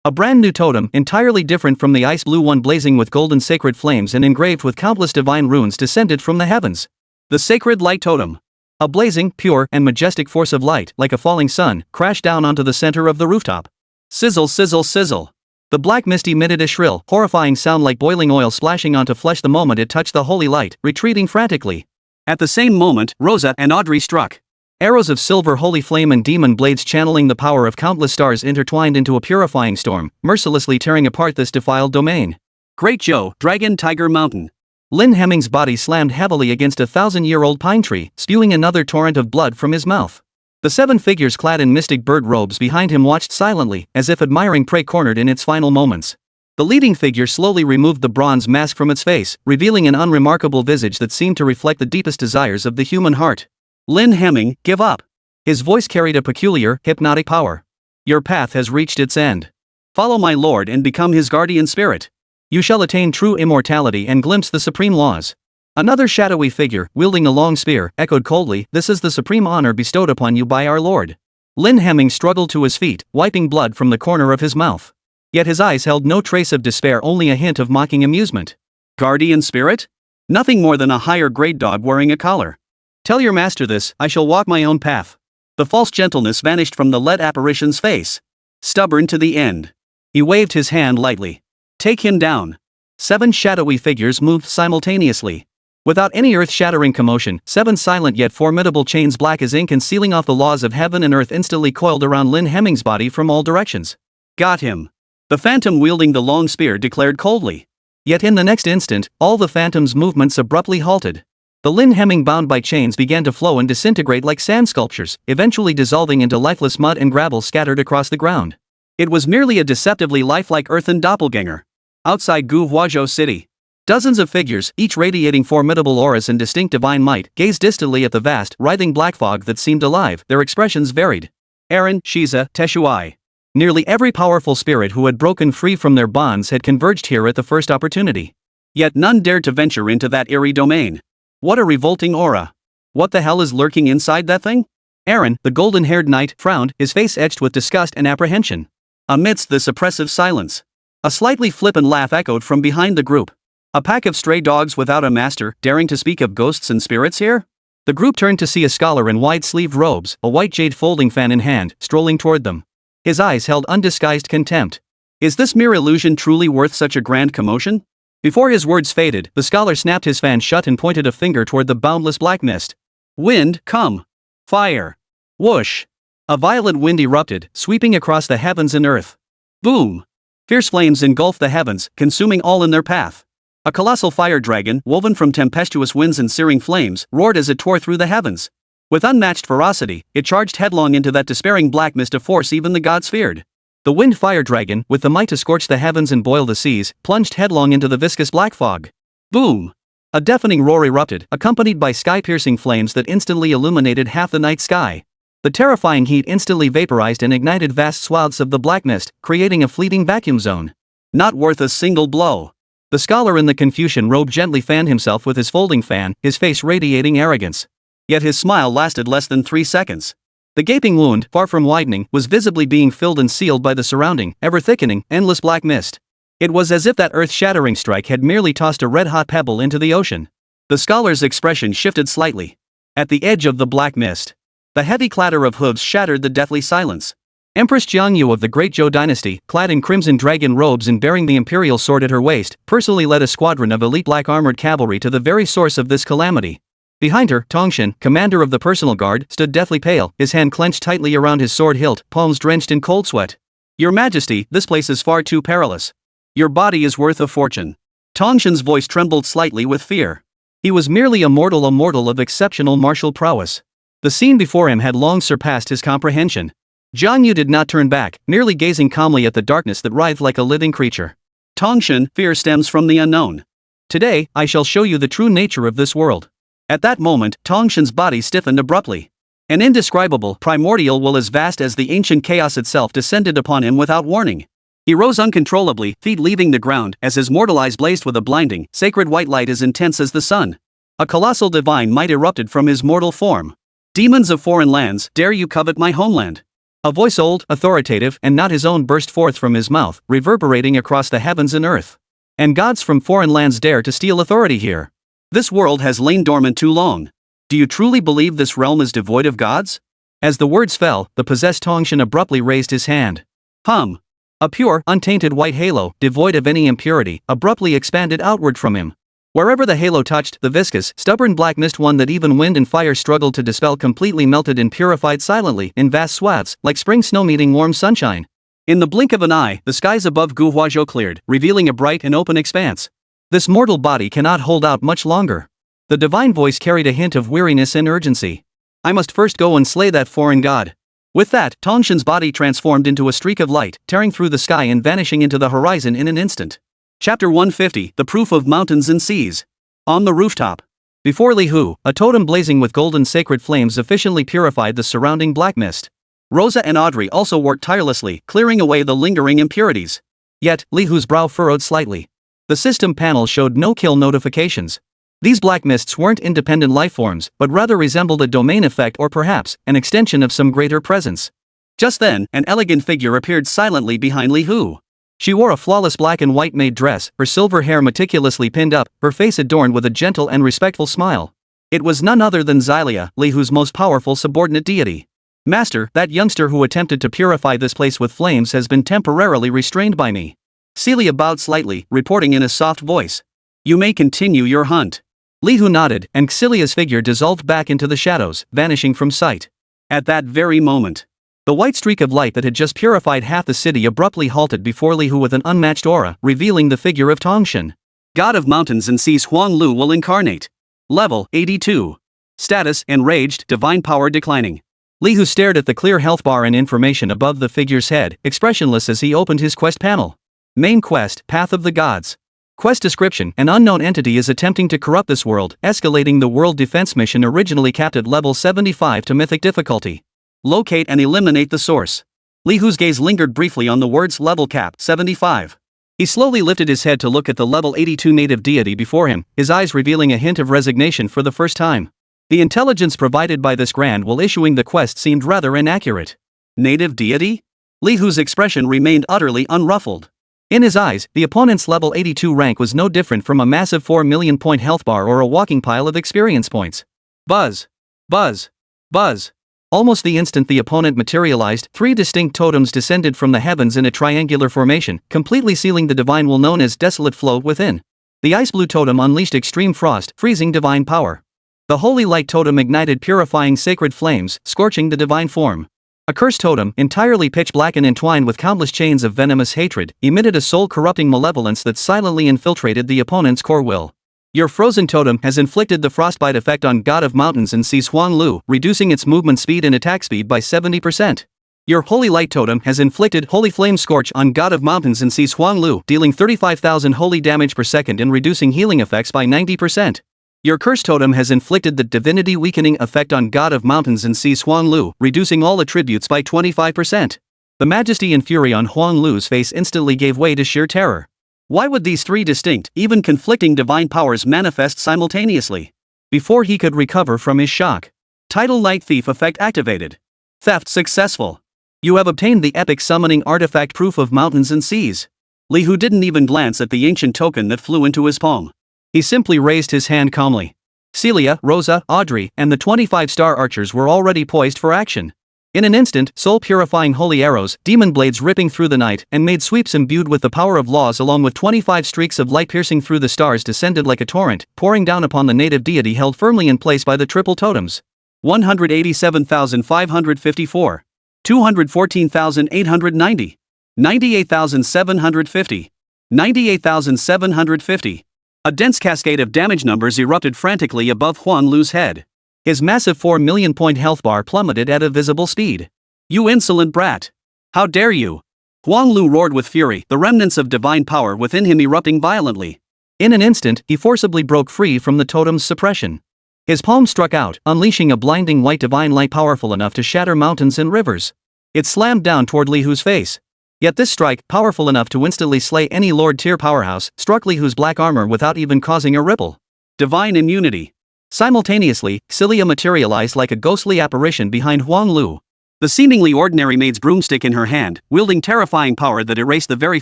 A brand new totem, entirely different from the ice blue one blazing with golden sacred flames and engraved with countless divine runes, descended from the heavens. The Sacred Light Totem. A blazing, pure, and majestic force of light, like a falling sun, crashed down onto the center of the rooftop. Sizzle, sizzle, sizzle. The black mist emitted a shrill, horrifying sound like boiling oil splashing onto flesh the moment it touched the holy light, retreating frantically. At the same moment, Rosa and Audrey struck. Arrows of silver holy flame and demon blades channeling the power of countless stars intertwined into a purifying storm, mercilessly tearing apart this defiled domain. Great Joe, Dragon Tiger Mountain. Lin Hemming's body slammed heavily against a 1,000-year-old pine tree, spewing another torrent of blood from his mouth. The 7 figures clad in mystic bird robes behind him watched silently, as if admiring prey cornered in its final moments. The leading figure slowly removed the bronze mask from its face, revealing an unremarkable visage that seemed to reflect the deepest desires of the human heart. Lin Hemming, give up. His voice carried a peculiar, hypnotic power. Your path has reached its end. Follow my lord and become his guardian spirit. You shall attain true immortality and glimpse the supreme laws. Another shadowy figure, wielding a long spear, echoed coldly, this is the supreme honor bestowed upon you by our lord. Lin Hemming struggled to his feet, wiping blood from the corner of his mouth. Yet his eyes held no trace of despair, only a hint of mocking amusement. Guardian spirit? Nothing more than a higher grade dog wearing a collar. Tell your master this, I shall walk my own path. The false gentleness vanished from the lead apparition's face. Stubborn to the end. He waved his hand lightly. Take him down. 7 shadowy figures moved simultaneously. Without any earth-shattering commotion, 7 silent yet formidable chains black as ink and sealing off the laws of heaven and earth instantly coiled around Lin Hemming's body from all directions. Got him. The phantom wielding the long spear declared coldly. Yet in the next instant, all the phantom's movements abruptly halted. The Lin Hemming bound by chains began to flow and disintegrate like sand sculptures, eventually dissolving into lifeless mud and gravel scattered across the ground. It was merely a deceptively lifelike earthen doppelganger. Outside Gu Huazhou City. Dozens of figures, each radiating formidable auras and distinct divine might, gazed distantly at the vast, writhing black fog that seemed alive. Their expressions varied. Aaron, Shiza, Teshuai. Nearly every powerful spirit who had broken free from their bonds had converged here at the first opportunity. Yet none dared to venture into that eerie domain. What a revolting aura. What the hell is lurking inside that thing? Aaron, the golden-haired knight, frowned, his face etched with disgust and apprehension. Amidst this oppressive silence, a slightly flippant laugh echoed from behind the group. A pack of stray dogs without a master, daring to speak of ghosts and spirits here? The group turned to see a scholar in wide-sleeved robes, a white jade folding fan in hand, strolling toward them. His eyes held undisguised contempt. Is this mere illusion truly worth such a grand commotion? Before his words faded, the scholar snapped his fan shut and pointed a finger toward the boundless black mist. Wind, come. Fire. Whoosh. A violent wind erupted, sweeping across the heavens and earth. Boom. Fierce flames engulfed the heavens, consuming all in their path. A colossal fire dragon, woven from tempestuous winds and searing flames, roared as it tore through the heavens. With unmatched ferocity, it charged headlong into that despairing black mist, a force even the gods feared. The wind fire dragon, with the might to scorch the heavens and boil the seas, plunged headlong into the viscous black fog. Boom! A deafening roar erupted, accompanied by sky-piercing flames that instantly illuminated half the night sky. The terrifying heat instantly vaporized and ignited vast swaths of the black mist, creating a fleeting vacuum zone. Not worth a single blow. The scholar in the Confucian robe gently fanned himself with his folding fan, his face radiating arrogance. Yet his smile lasted less than 3 seconds. The gaping wound, far from widening, was visibly being filled and sealed by the surrounding, ever-thickening, endless black mist. It was as if that earth-shattering strike had merely tossed a red-hot pebble into the ocean. The scholar's expression shifted slightly. At the edge of the black mist, the heavy clatter of hooves shattered the deathly silence. Empress Jiangyu of the Great Zhou dynasty, clad in crimson dragon robes and bearing the imperial sword at her waist, personally led a squadron of elite black armored cavalry to the very source of this calamity. Behind her, Tongshan, commander of the personal guard, stood deathly pale, his hand clenched tightly around his sword hilt, palms drenched in cold sweat. "Your Majesty, this place is far too perilous. Your body is worth a fortune." Tongshan's voice trembled slightly with fear. He was merely a mortal of exceptional martial prowess. The scene before him had long surpassed his comprehension. Jiangyu did not turn back, merely gazing calmly at the darkness that writhed like a living creature. "Tongshan, fear stems from the unknown. Today, I shall show you the true nature of this world." At that moment, Tongshan's body stiffened abruptly. An indescribable, primordial will as vast as the ancient chaos itself descended upon him without warning. He rose uncontrollably, feet leaving the ground, as his mortal eyes blazed with a blinding, sacred white light as intense as the sun. A colossal divine might erupted from his mortal form. "Demons of foreign lands, dare you covet my homeland?" A voice old, authoritative, and not his own burst forth from his mouth, reverberating across the heavens and earth. "And gods from foreign lands dare to steal authority here? This world has lain dormant too long. Do you truly believe this realm is devoid of gods?" As the words fell, the possessed Tongshan abruptly raised his hand. Hum! A pure, untainted white halo, devoid of any impurity, abruptly expanded outward from him. Wherever the halo touched, the viscous, stubborn black mist, one that even wind and fire struggled to dispel, completely melted and purified silently, in vast swaths, like spring snow meeting warm sunshine. In the blink of an eye, the skies above Guhuazhou cleared, revealing a bright and open expanse. This mortal body cannot hold out much longer. The divine voice carried a hint of weariness and urgency. "I must first go and slay that foreign god." With that, Tongshan's body transformed into a streak of light, tearing through the sky and vanishing into the horizon in an instant. Chapter 150, The Proof of Mountains and Seas. On the rooftop. Before Li Hu, a totem blazing with golden sacred flames efficiently purified the surrounding black mist. Rosa and Audrey also worked tirelessly, clearing away the lingering impurities. Yet, Li Hu's brow furrowed slightly. The system panel showed no kill notifications. These black mists weren't independent lifeforms, but rather resembled a domain effect or perhaps an extension of some greater presence. Just then, an elegant figure appeared silently behind Li Hu. She wore a flawless black and white maid dress, her silver hair meticulously pinned up, her face adorned with a gentle and respectful smile. It was none other than Xylia, Li Hu's most powerful subordinate deity. "Master, that youngster who attempted to purify this place with flames has been temporarily restrained by me." Celia bowed slightly, reporting in a soft voice. "You may continue your hunt." Li Hu nodded, and Celia's figure dissolved back into the shadows, vanishing from sight. At that very moment, the white streak of light that had just purified half the city abruptly halted before Li Hu with an unmatched aura, revealing the figure of Tongshan. God of Mountains and Seas Huang Lu will incarnate. Level 82. Status Enraged, divine power declining. Li Hu stared at the clear health bar and information above the figure's head, expressionless as he opened his quest panel. Main quest, Path of the Gods. Quest description: an unknown entity is attempting to corrupt this world, escalating the world defense mission originally capped at level 75 to mythic difficulty. Locate and eliminate the source. Li Hu's gaze lingered briefly on the words level cap 75. He slowly lifted his head to look at the level 82 native deity before him, his eyes revealing a hint of resignation for the first time. The intelligence provided by this grand while issuing the quest seemed rather inaccurate. Native deity? Li Hu's expression remained utterly unruffled. In his eyes, the opponent's level 82 rank was no different from a massive 4 million point health bar or a walking pile of experience points. Buzz. Buzz. Buzz. Almost the instant the opponent materialized, 3 distinct totems descended from the heavens in a triangular formation, completely sealing the divine will known as Desolate Flow within. The ice blue totem unleashed extreme frost, freezing divine power. The holy light totem ignited purifying sacred flames, scorching the divine form. A curse totem, entirely pitch black and entwined with countless chains of venomous hatred, emitted a soul-corrupting malevolence that silently infiltrated the opponent's core will. Your frozen totem has inflicted the frostbite effect on God of Mountains and Seas Huang Lu, reducing its movement speed and attack speed by 70%. Your Holy Light totem has inflicted Holy Flame Scorch on God of Mountains and Seas Huang Lu, dealing 35,000 holy damage per second and reducing healing effects by 90%. Your Curse totem has inflicted the Divinity Weakening effect on God of Mountains and Seas Huang Lu, reducing all attributes by 25%. The majesty and fury on Huang Lu's face instantly gave way to sheer terror. Why would these three distinct, even conflicting divine powers manifest simultaneously? Before he could recover from his shock. Tidal Night Thief effect activated. Theft successful. You have obtained the epic summoning artifact Proof of Mountains and Seas. Li Hu didn't even glance at the ancient token that flew into his palm. He simply raised his hand calmly. Celia, Rosa, Audrey, and the 25-star archers were already poised for action. In an instant, soul-purifying holy arrows, demon blades ripping through the night, and made sweeps imbued with the power of laws along with 25 streaks of light piercing through the stars descended like a torrent, pouring down upon the native deity held firmly in place by the triple totems. 187,554. 214,890. 98,750. 98,750. A dense cascade of damage numbers erupted frantically above Huang Lu's head. His massive 4 million point health bar plummeted at a visible speed. You insolent brat! How dare you! Huang Lu roared with fury, the remnants of divine power within him erupting violently. In an instant, he forcibly broke free from the totem's suppression. His palm struck out, unleashing a blinding white divine light powerful enough to shatter mountains and rivers. It slammed down toward Li Hu's face. Yet this strike, powerful enough to instantly slay any Lord-tier powerhouse, struck Li Hu's black armor without even causing a ripple. Divine immunity. Simultaneously, Celia materialized like a ghostly apparition behind Huang Lu. The seemingly ordinary maid's broomstick in her hand, wielding terrifying power that erased the very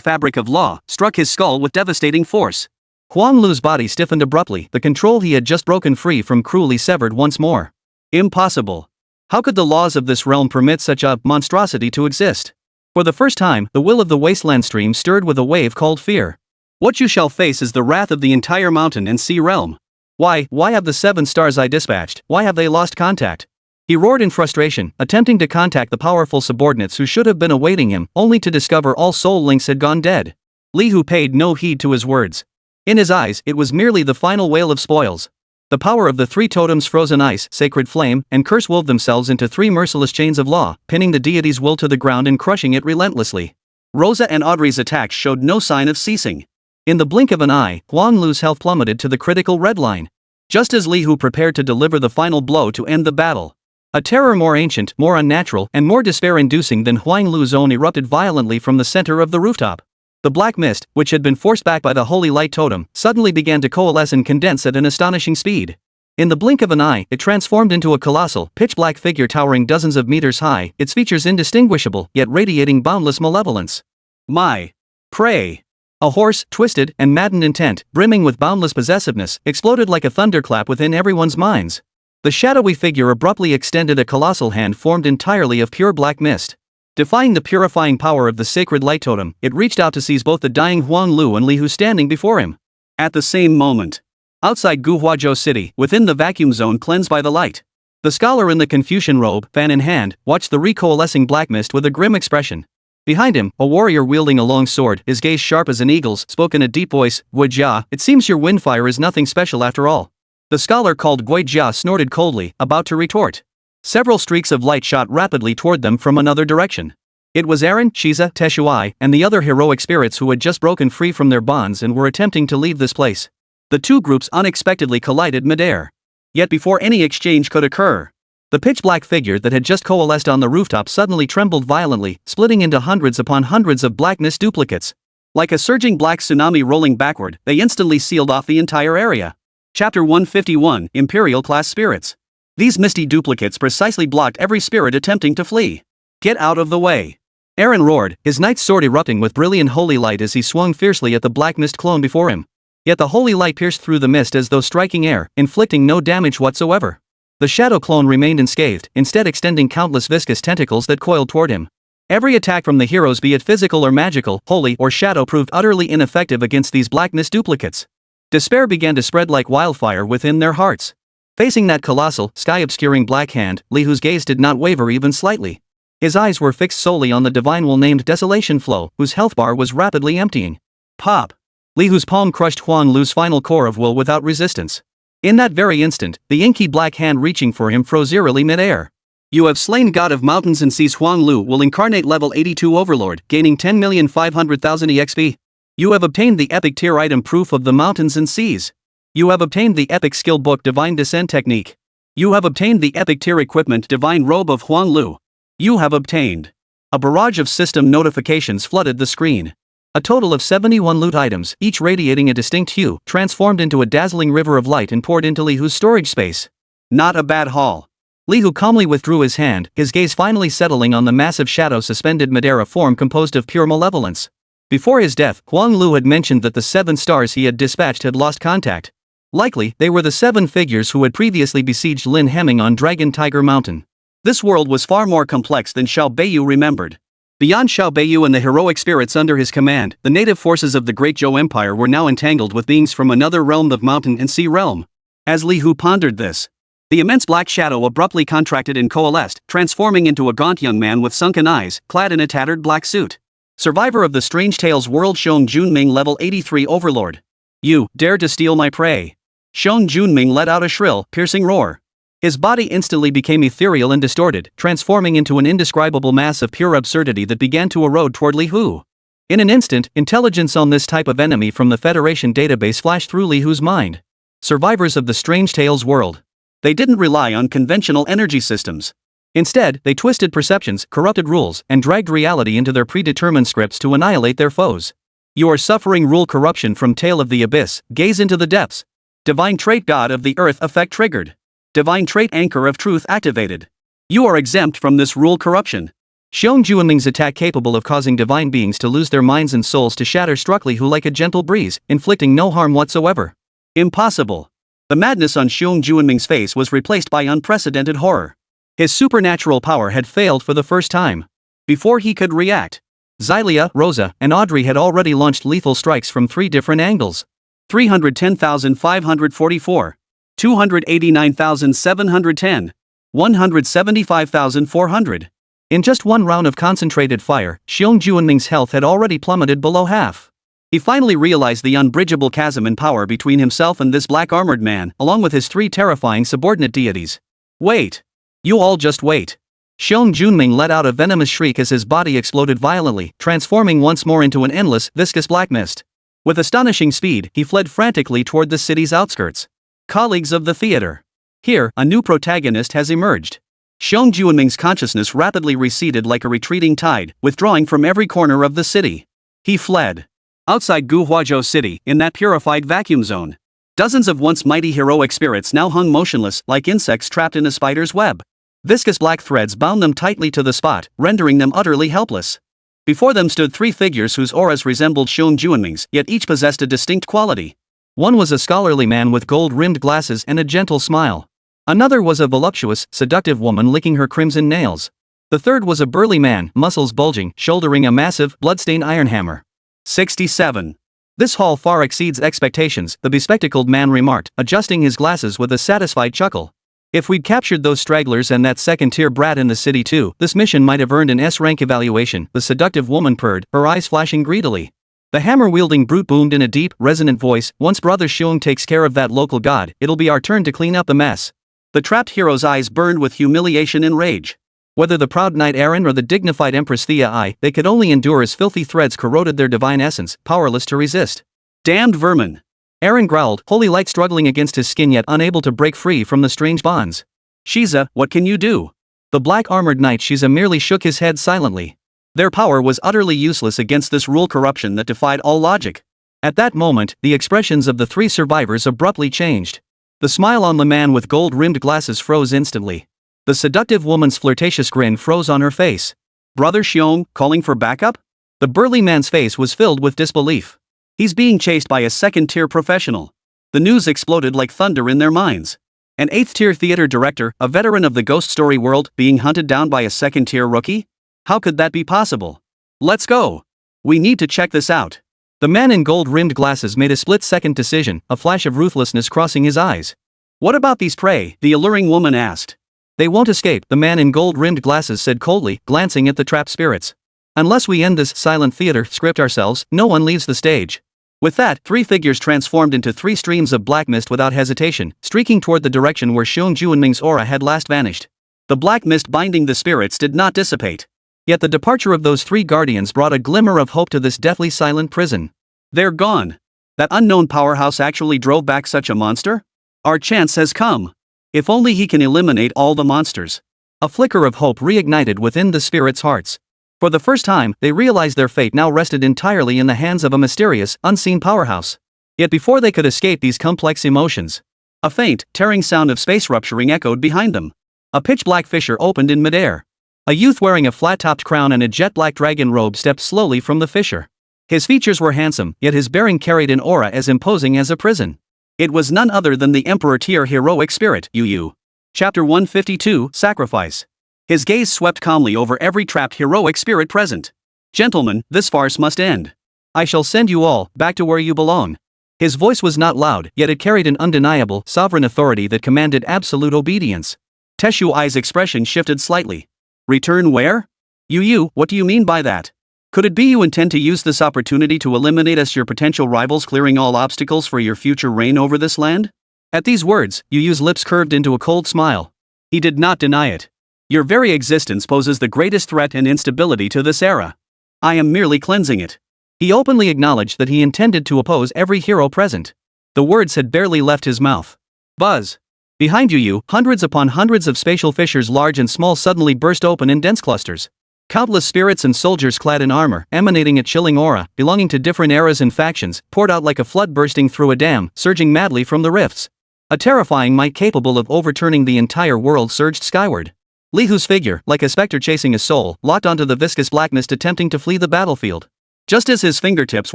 fabric of law, struck his skull with devastating force. Huang Lu's body stiffened abruptly, the control he had just broken free from cruelly severed once more. Impossible. How could the laws of this realm permit such a monstrosity to exist? For the first time, the will of the wasteland stream stirred with a wave called fear. What you shall face is the wrath of the entire mountain and sea realm. Why have the 7 stars I dispatched, why have they lost contact? He roared in frustration, attempting to contact the powerful subordinates who should have been awaiting him, only to discover all soul links had gone dead. Li Hu paid no heed to his words. In his eyes, it was merely the final wail of spoils. The power of the 3 totems Frozen Ice, Sacred Flame, and Curse wove themselves into 3 merciless chains of law, pinning the deity's will to the ground and crushing it relentlessly. Rosa and Audrey's attacks showed no sign of ceasing. In the blink of an eye, Huang Lu's health plummeted to the critical red line. Just as Li Hu prepared to deliver the final blow to end the battle. A terror more ancient, more unnatural, and more despair-inducing than Huang Lu's own erupted violently from the center of the rooftop. The black mist, which had been forced back by the holy light totem, suddenly began to coalesce and condense at an astonishing speed. In the blink of an eye, it transformed into a colossal, pitch-black figure towering dozens of meters high, its features indistinguishable, yet radiating boundless malevolence. My prey! A hoarse, twisted, and maddened intent, brimming with boundless possessiveness, exploded like a thunderclap within everyone's minds. The shadowy figure abruptly extended a colossal hand formed entirely of pure black mist. Defying the purifying power of the sacred light totem, it reached out to seize both the dying Huang Lu and Li Hu standing before him. At the same moment, outside Guhuazhou City, within the vacuum zone cleansed by the light, the scholar in the Confucian robe, fan in hand, watched the recoalescing black mist with a grim expression. Behind him, a warrior wielding a long sword, his gaze sharp as an eagle's, spoke in a deep voice, "Guijia, it seems your windfire is nothing special after all." The scholar called Guijia snorted coldly, about to retort. Several streaks of light shot rapidly toward them from another direction. It was Aaron, Shiza, Teshuai, and the other heroic spirits who had just broken free from their bonds and were attempting to leave this place. The two groups unexpectedly collided midair. Yet before any exchange could occur, the pitch-black figure that had just coalesced on the rooftop suddenly trembled violently, splitting into hundreds upon hundreds of black mist duplicates. Like a surging black tsunami rolling backward, they instantly sealed off the entire area. Chapter 151, Imperial Class Spirits. These misty duplicates precisely blocked every spirit attempting to flee. Get out of the way! Aaron roared, his knight's sword erupting with brilliant holy light as he swung fiercely at the black mist clone before him. Yet the holy light pierced through the mist as though striking air, inflicting no damage whatsoever. The shadow clone remained unscathed, instead extending countless viscous tentacles that coiled toward him. Every attack from the heroes, be it physical or magical, holy or shadow, proved utterly ineffective against these black mist duplicates. Despair began to spread like wildfire within their hearts. Facing that colossal, sky-obscuring black hand, Li Hu's gaze did not waver even slightly. His eyes were fixed solely on the divine will named Desolation Flow, whose health bar was rapidly emptying. Pop! Li Hu's palm crushed Huang Lu's final core of will without resistance. In that very instant, the inky black hand reaching for him froze eerily mid-air. You have slain God of Mountains and Seas. Huang Lu will incarnate level 82 Overlord, gaining 10,500,000 EXP. You have obtained the epic tier item Proof of the Mountains and Seas. You have obtained the epic skill book Divine Descent Technique. You have obtained the epic tier equipment Divine Robe of Huang Lu. You have obtained. A barrage of system notifications flooded the screen. A total of 71 loot items, each radiating a distinct hue, transformed into a dazzling river of light and poured into Li Hu's storage space. Not a bad haul. Li Hu calmly withdrew his hand, his gaze finally settling on the massive shadow-suspended Madeira form composed of pure malevolence. Before his death, Huang Lu had mentioned that the 7 stars he had dispatched had lost contact. Likely, they were the 7 figures who had previously besieged Lin Hemming on Dragon Tiger Mountain. This world was far more complex than Xiao Beiyu remembered. Beyond Xiao Beiyu and the heroic spirits under his command, the native forces of the Great Zhou Empire were now entangled with beings from another realm, the mountain and sea realm. As Li Hu pondered this, the immense black shadow abruptly contracted and coalesced, transforming into a gaunt young man with sunken eyes, clad in a tattered black suit. Survivor of the Strange Tales world, Xiong Junming, level 83 Overlord. You dared to steal my prey. Xiong Junming let out a shrill, piercing roar. His body instantly became ethereal and distorted, transforming into an indescribable mass of pure absurdity that began to erode toward Li Hu. In an instant, intelligence on this type of enemy from the Federation database flashed through Li Hu's mind. Survivors of the Strange Tales world. They didn't rely on conventional energy systems. Instead, they twisted perceptions, corrupted rules, and dragged reality into their predetermined scripts to annihilate their foes. You are suffering rule corruption from Tale of the Abyss, gaze into the depths. Divine trait God of the Earth effect triggered. Divine trait Anchor of Truth activated. You are exempt from this rule corruption. Xiong Junming's attack, capable of causing divine beings to lose their minds and souls to shatter, struck Li Hu like a gentle breeze, inflicting no harm whatsoever. Impossible. The madness on Xiong Junming's face was replaced by unprecedented horror. His supernatural power had failed for the first time. Before he could react, Xylia, Rosa, and Audrey had already launched lethal strikes from 3 different angles. 310,544. 289,710. 175,400. In just one round of concentrated fire, Xiong Junming's health had already plummeted below half. He finally realized the unbridgeable chasm in power between himself and this black-armored man, along with his 3 terrifying subordinate deities. Wait. You all just wait. Xiong Junming let out a venomous shriek as his body exploded violently, transforming once more into an endless, viscous black mist. With astonishing speed, he fled frantically toward the city's outskirts. Colleagues of the theater. Here, a new protagonist has emerged. Xiong Junming's consciousness rapidly receded like a retreating tide, withdrawing from every corner of the city. He fled. Outside Guhuazhou City, in that purified vacuum zone, dozens of once mighty heroic spirits now hung motionless like insects trapped in a spider's web. Viscous black threads bound them tightly to the spot, rendering them utterly helpless. Before them stood 3 figures whose auras resembled Xiong Junming's, yet each possessed a distinct quality. One was a scholarly man with gold-rimmed glasses and a gentle smile. Another was a voluptuous, seductive woman licking her crimson nails. The third was a burly man, muscles bulging, shouldering a massive, bloodstained iron hammer. 67. This haul far exceeds expectations, the bespectacled man remarked, adjusting his glasses with a satisfied chuckle. If we'd captured those stragglers and that second-tier brat in the city too, this mission might have earned an S-rank evaluation, the seductive woman purred, her eyes flashing greedily. The hammer-wielding brute boomed in a deep, resonant voice, once Brother Xiong takes care of that local god, it'll be our turn to clean up the mess. The trapped hero's eyes burned with humiliation and rage. Whether the proud knight Aaron or the dignified Empress Thea I, they could only endure as filthy threads corroded their divine essence, powerless to resist. Damned vermin! Aaron growled, holy light struggling against his skin yet unable to break free from the strange bonds. Shiza, what can you do? The black-armored knight Shiza merely shook his head silently. Their power was utterly useless against this rule corruption that defied all logic. At that moment, the expressions of the 3 survivors abruptly changed. The smile on the man with gold-rimmed glasses froze instantly. The seductive woman's flirtatious grin froze on her face. Brother Xiong, calling for backup? The burly man's face was filled with disbelief. He's being chased by a second-tier professional. The news exploded like thunder in their minds. An 8th-tier theater director, a veteran of the ghost story world, being hunted down by a second-tier rookie? How could that be possible? Let's go. We need to check this out. The man in gold-rimmed glasses made a split-second decision, a flash of ruthlessness crossing his eyes. What about these prey? The alluring woman asked. They won't escape, the man in gold-rimmed glasses said coldly, glancing at the trapped spirits. Unless we end this silent theater script ourselves, no one leaves the stage. With that, 3 figures transformed into 3 streams of black mist without hesitation, streaking toward the direction where Xiong Junming's aura had last vanished. The black mist binding the spirits did not dissipate. Yet the departure of those 3 guardians brought a glimmer of hope to this deathly silent prison. They're gone. That unknown powerhouse actually drove back such a monster? Our chance has come. If only he can eliminate all the monsters. A flicker of hope reignited within the spirits' hearts. For the first time, they realized their fate now rested entirely in the hands of a mysterious, unseen powerhouse. Yet before they could escape these complex emotions, a faint, tearing sound of space rupturing echoed behind them. A pitch-black fissure opened in midair. A youth wearing a flat-topped crown and a jet-black dragon robe stepped slowly from the fissure. His features were handsome, yet his bearing carried an aura as imposing as a prison. It was none other than the Emperor Tier heroic spirit, Yu. Chapter 152, Sacrifice. His gaze swept calmly over every trapped heroic spirit present. Gentlemen, this farce must end. I shall send you all back to where you belong. His voice was not loud, yet it carried an undeniable, sovereign authority that commanded absolute obedience. Teshu Ai's expression shifted slightly. Return where? Yu, what do you mean by that? Could it be you intend to use this opportunity to eliminate us, your potential rivals, clearing all obstacles for your future reign over this land? At these words, Yu's lips curved into a cold smile. He did not deny it. Your very existence poses the greatest threat and instability to this era. I am merely cleansing it. He openly acknowledged that he intended to oppose every hero present. The words had barely left his mouth. Buzz. Behind Yu, hundreds upon hundreds of spatial fissures large and small suddenly burst open in dense clusters. Countless spirits and soldiers clad in armor, emanating a chilling aura, belonging to different eras and factions, poured out like a flood bursting through a dam, surging madly from the rifts. A terrifying might capable of overturning the entire world surged skyward. Li Hu's figure, like a specter chasing a soul, locked onto the viscous black mist attempting to flee the battlefield. Just as his fingertips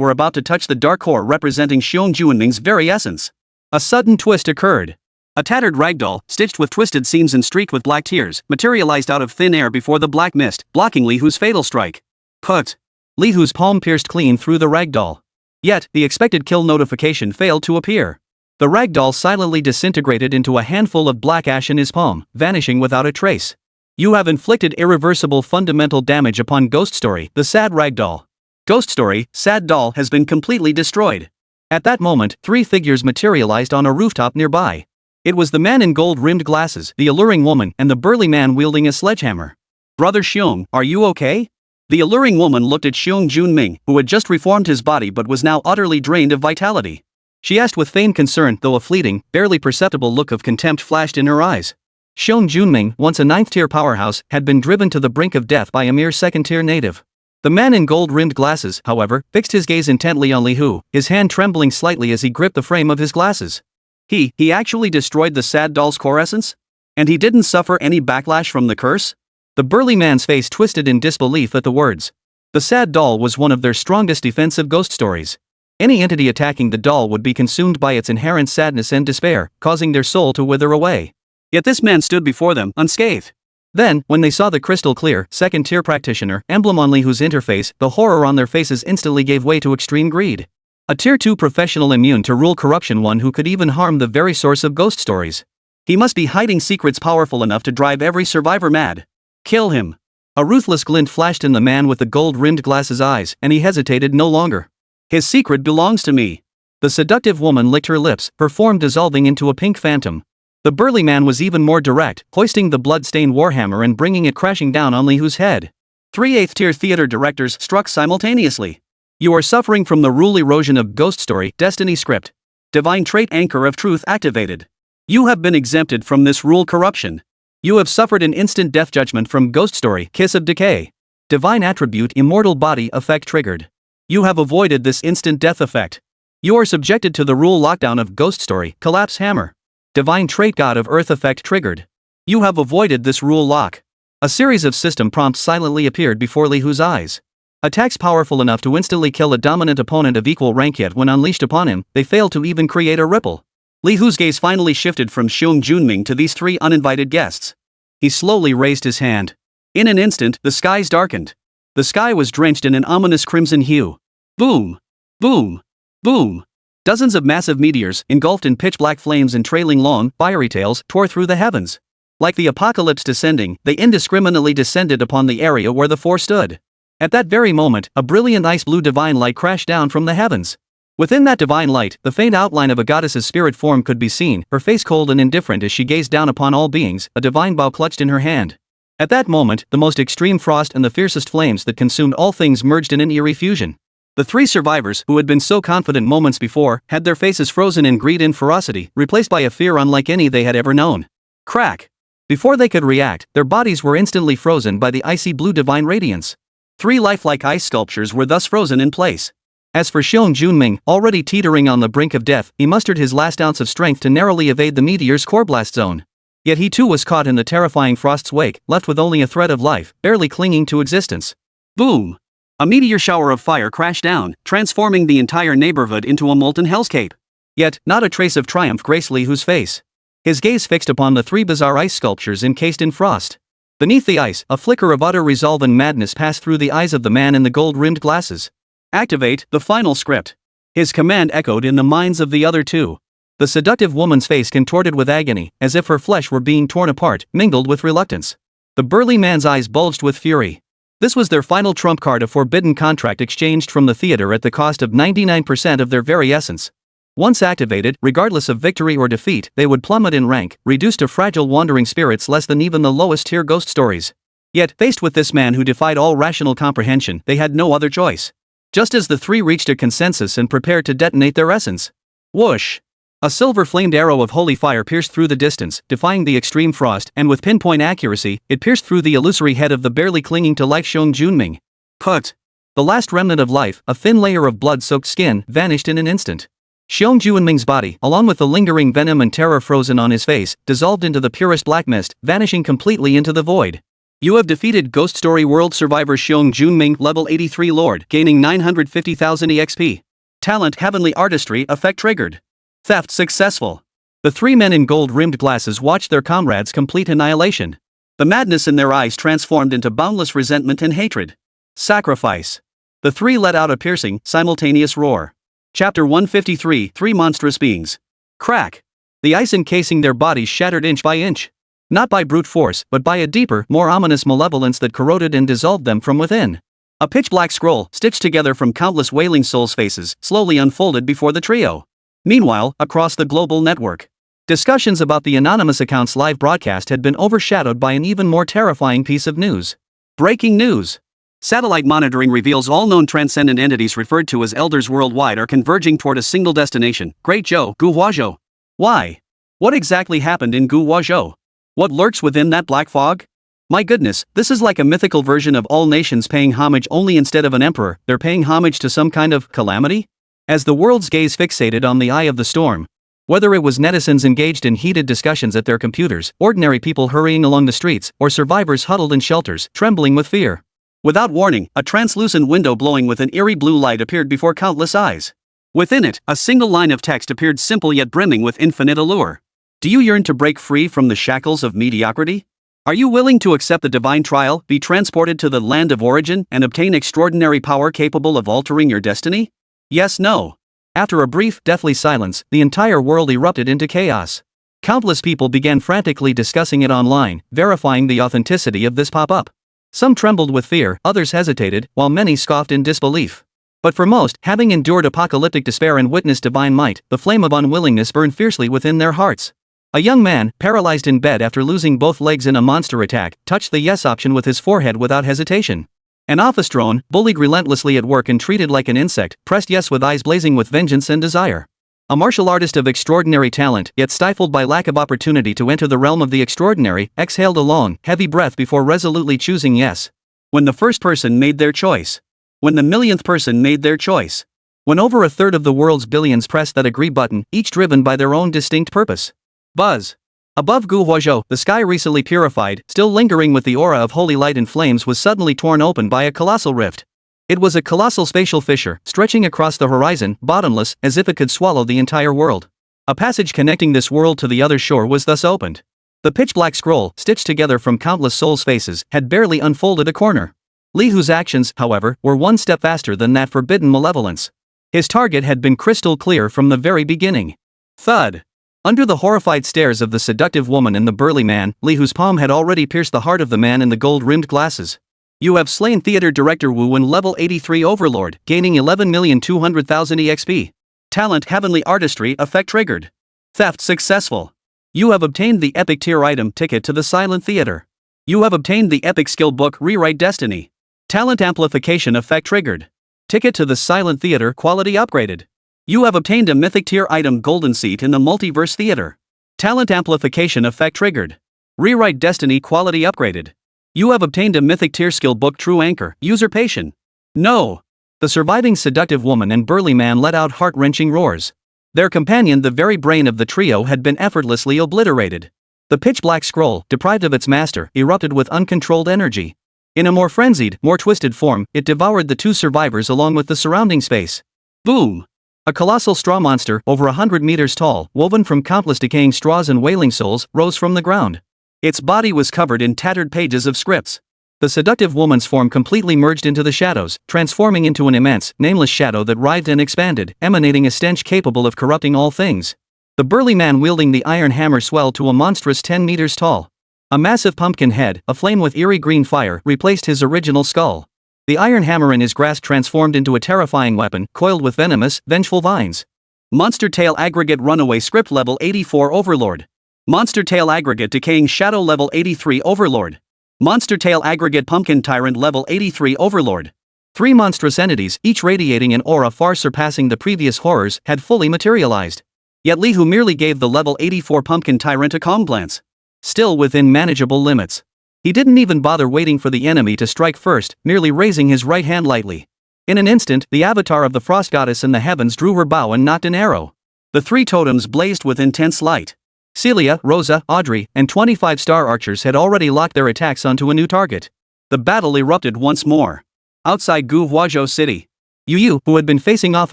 were about to touch the dark core representing Xiong Juanming's very essence, a sudden twist occurred. A tattered ragdoll, stitched with twisted seams and streaked with black tears, materialized out of thin air before the black mist, blocking Li Hu's fatal strike. Put! Li Hu's palm pierced clean through the ragdoll. Yet, the expected kill notification failed to appear. The ragdoll silently disintegrated into a handful of black ash in his palm, vanishing without a trace. You have inflicted irreversible fundamental damage upon Ghost Story, the sad ragdoll. Ghost Story, sad doll has been completely destroyed. At that moment, three figures materialized on a rooftop nearby. It was the man in gold-rimmed glasses, the alluring woman, and the burly man wielding a sledgehammer. Brother Xiong, are you okay? The alluring woman looked at Xiong Junming, who had just reformed his body but was now utterly drained of vitality. She asked with feigned concern, though a fleeting, barely perceptible look of contempt flashed in her eyes. Xiong Junming, once a 9th-tier powerhouse, had been driven to the brink of death by a mere 2nd-tier native. The man in gold-rimmed glasses, however, fixed his gaze intently on Li Hu, his hand trembling slightly as he gripped the frame of his glasses. He actually destroyed the sad doll's core essence? And he didn't suffer any backlash from the curse? The burly man's face twisted in disbelief at the words. The sad doll was one of their strongest defensive ghost stories. Any entity attacking the doll would be consumed by its inherent sadness and despair, causing their soul to wither away. Yet this man stood before them, unscathed. Then, when they saw the crystal-clear, 2nd-tier practitioner emblem on Li Hu's interface, the horror on their faces instantly gave way to extreme greed. A Tier 2 professional immune to rule corruption, one who could even harm the very source of ghost stories. He must be hiding secrets powerful enough to drive every survivor mad. Kill him. A ruthless glint flashed in the man with the gold-rimmed glasses' eyes, and he hesitated no longer. His secret belongs to me. The seductive woman licked her lips, her form dissolving into a pink phantom. The burly man was even more direct, hoisting the blood-stained warhammer and bringing it crashing down on Li Hu's head. 3 8th-tier theater directors struck simultaneously. You are suffering from the rule erosion of Ghost Story, Destiny Script. Divine Trait Anchor of Truth activated. You have been exempted from this rule corruption. You have suffered an instant death judgment from Ghost Story, Kiss of Decay. Divine Attribute Immortal Body Effect triggered. You have avoided this instant death effect. You are subjected to the rule lockdown of Ghost Story, Collapse Hammer. Divine Trait God of Earth effect triggered. You have avoided this rule lock. A series of system prompts silently appeared before Li Hu's eyes. Attacks powerful enough to instantly kill a dominant opponent of equal rank, yet when unleashed upon him, they failed to even create a ripple. Li Hu's gaze finally shifted from Xiong Junming to these 3 uninvited guests. He slowly raised his hand. In an instant, the skies darkened. The sky was drenched in an ominous crimson hue. Boom! Boom! Boom! Dozens of massive meteors, engulfed in pitch-black flames and trailing long, fiery tails, tore through the heavens. Like the apocalypse descending, they indiscriminately descended upon the area where the 4 stood. At that very moment, a brilliant ice-blue divine light crashed down from the heavens. Within that divine light, the faint outline of a goddess's spirit form could be seen, her face cold and indifferent as she gazed down upon all beings, a divine bow clutched in her hand. At that moment, the most extreme frost and the fiercest flames that consumed all things merged in an eerie fusion. The 3 survivors, who had been so confident moments before, had their faces frozen in greed and ferocity, replaced by a fear unlike any they had ever known. Crack! Before they could react, their bodies were instantly frozen by the icy blue divine radiance. 3 lifelike ice sculptures were thus frozen in place. As for Xiong Junming, already teetering on the brink of death, he mustered his last ounce of strength to narrowly evade the meteor's core blast zone. Yet he too was caught in the terrifying frost's wake, left with only a thread of life, barely clinging to existence. Boom! A meteor shower of fire crashed down, transforming the entire neighborhood into a molten hellscape. Yet, not a trace of triumph graced Li Hu's face. His gaze fixed upon the 3 bizarre ice sculptures encased in frost. Beneath the ice, a flicker of utter resolve and madness passed through the eyes of the man in the gold-rimmed glasses. Activate the final script. His command echoed in the minds of the other 2. The seductive woman's face contorted with agony, as if her flesh were being torn apart, mingled with reluctance. The burly man's eyes bulged with fury. This was their final trump card, a forbidden contract exchanged from the theater at the cost of 99% of their very essence. Once activated, regardless of victory or defeat, they would plummet in rank, reduced to fragile wandering spirits less than even the lowest-tier ghost stories. Yet, faced with this man who defied all rational comprehension, they had no other choice. Just as the 3 reached a consensus and prepared to detonate their essence. Whoosh! A silver-flamed arrow of holy fire pierced through the distance, defying the extreme frost, and with pinpoint accuracy, it pierced through the illusory head of the barely clinging to life Xiong Junming. Put! The last remnant of life, a thin layer of blood-soaked skin, vanished in an instant. Xiong Junming's body, along with the lingering venom and terror frozen on his face, dissolved into the purest black mist, vanishing completely into the void. You have defeated Ghost Story World Survivor Xiong Junming, level 83 Lord, gaining 950,000 EXP. Talent Heavenly Artistry effect triggered. Theft successful. The 3 men in gold-rimmed glasses watched their comrades' complete annihilation. The madness in their eyes transformed into boundless resentment and hatred. Sacrifice. The 3 let out a piercing, simultaneous roar. Chapter 153, 3 monstrous beings. Crack. The ice encasing their bodies shattered inch by inch. Not by brute force, but by a deeper, more ominous malevolence that corroded and dissolved them from within. A pitch-black scroll, stitched together from countless wailing souls' faces, slowly unfolded before the trio. Meanwhile, across the global network, discussions about the anonymous account's live broadcast had been overshadowed by an even more terrifying piece of news. Breaking news! Satellite monitoring reveals all known transcendent entities referred to as elders worldwide are converging toward a single destination, Great Zhou, Guhuazhou. Why? What exactly happened in Guhuazhou? What lurks within that black fog? My goodness, this is like a mythical version of all nations paying homage, only instead of an emperor, they're paying homage to some kind of calamity? As the world's gaze fixated on the eye of the storm, whether it was netizens engaged in heated discussions at their computers, ordinary people hurrying along the streets, or survivors huddled in shelters, trembling with fear. Without warning, a translucent window glowing with an eerie blue light appeared before countless eyes. Within it, a single line of text appeared, simple yet brimming with infinite allure. Do you yearn to break free from the shackles of mediocrity? Are you willing to accept the divine trial, be transported to the land of origin, and obtain extraordinary power capable of altering your destiny? Yes, no. After a brief, deathly silence, the entire world erupted into chaos. Countless people began frantically discussing it online, verifying the authenticity of this pop-up. Some trembled with fear, others hesitated, while many scoffed in disbelief. But for most, having endured apocalyptic despair and witnessed divine might, the flame of unwillingness burned fiercely within their hearts. A young man, paralyzed in bed after losing both legs in a monster attack, touched the yes option with his forehead without hesitation. An office drone, bullied relentlessly at work and treated like an insect, pressed yes with eyes blazing with vengeance and desire. A martial artist of extraordinary talent, yet stifled by lack of opportunity to enter the realm of the extraordinary, exhaled a long, heavy breath before resolutely choosing yes. When the first person made their choice. When the millionth person made their choice. When over a third of the world's billions pressed that agree button, each driven by their own distinct purpose. Buzz. Above Guhuazhou, the sky recently purified, still lingering with the aura of holy light and flames, was suddenly torn open by a colossal rift. It was a colossal spatial fissure, stretching across the horizon, bottomless, as if it could swallow the entire world. A passage connecting this world to the other shore was thus opened. The pitch-black scroll, stitched together from countless souls' faces, had barely unfolded a corner. Li Hu's actions, however, were one step faster than that forbidden malevolence. His target had been crystal clear from the very beginning. Thud. Under the horrified stares of the seductive woman and the burly man, Li Hu's palm had already pierced the heart of the man in the gold-rimmed glasses. You have slain theater director Wu Wen, level 83 Overlord, gaining 11,200,000 EXP. Talent Heavenly Artistry effect triggered. Theft successful. You have obtained the epic tier item ticket to the Silent Theater. You have obtained the epic skill book Rewrite Destiny. Talent amplification effect triggered. Ticket to the Silent Theater quality upgraded. You have obtained a mythic tier item Golden Seat in the Multiverse Theater. Talent amplification effect triggered. Rewrite Destiny quality upgraded. You have obtained a mythic tier skill book True Anchor, Usurpation. No! The surviving seductive woman and burly man let out heart-wrenching roars. Their companion, the very brain of the trio, had been effortlessly obliterated. The pitch-black scroll, deprived of its master, erupted with uncontrolled energy. In a more frenzied, more twisted form, it devoured the two survivors along with the surrounding space. Boom! A colossal straw monster, over 100 meters tall, woven from countless decaying straws and wailing souls, rose from the ground. Its body was covered in tattered pages of scripts. The seductive woman's form completely merged into the shadows, transforming into an immense, nameless shadow that writhed and expanded, emanating a stench capable of corrupting all things. The burly man wielding the iron hammer swelled to a monstrous 10 meters tall. A massive pumpkin head, aflame with eerie green fire, replaced his original skull. The iron hammer in his grasp transformed into a terrifying weapon, coiled with venomous, vengeful vines. Monster Tail Aggregate Runaway Script Level 84 Overlord. Monster Tail Aggregate Decaying Shadow Level 83 Overlord. Monster Tail Aggregate Pumpkin Tyrant Level 83 Overlord. 3 monstrous entities, each radiating an aura far surpassing the previous horrors, had fully materialized. Yet Lee, who merely gave the Level 84 Pumpkin Tyrant a calm glance. Still within manageable limits. He didn't even bother waiting for the enemy to strike first, merely raising his right hand lightly. In an instant, the avatar of the frost goddess in the heavens drew her bow and nocked an arrow. The 3 totems blazed with intense light. Celia, Rosa, Audrey, and 25 star archers had already locked their attacks onto a new target. The battle erupted once more. Outside Guhuazhou City, Yu, who had been facing off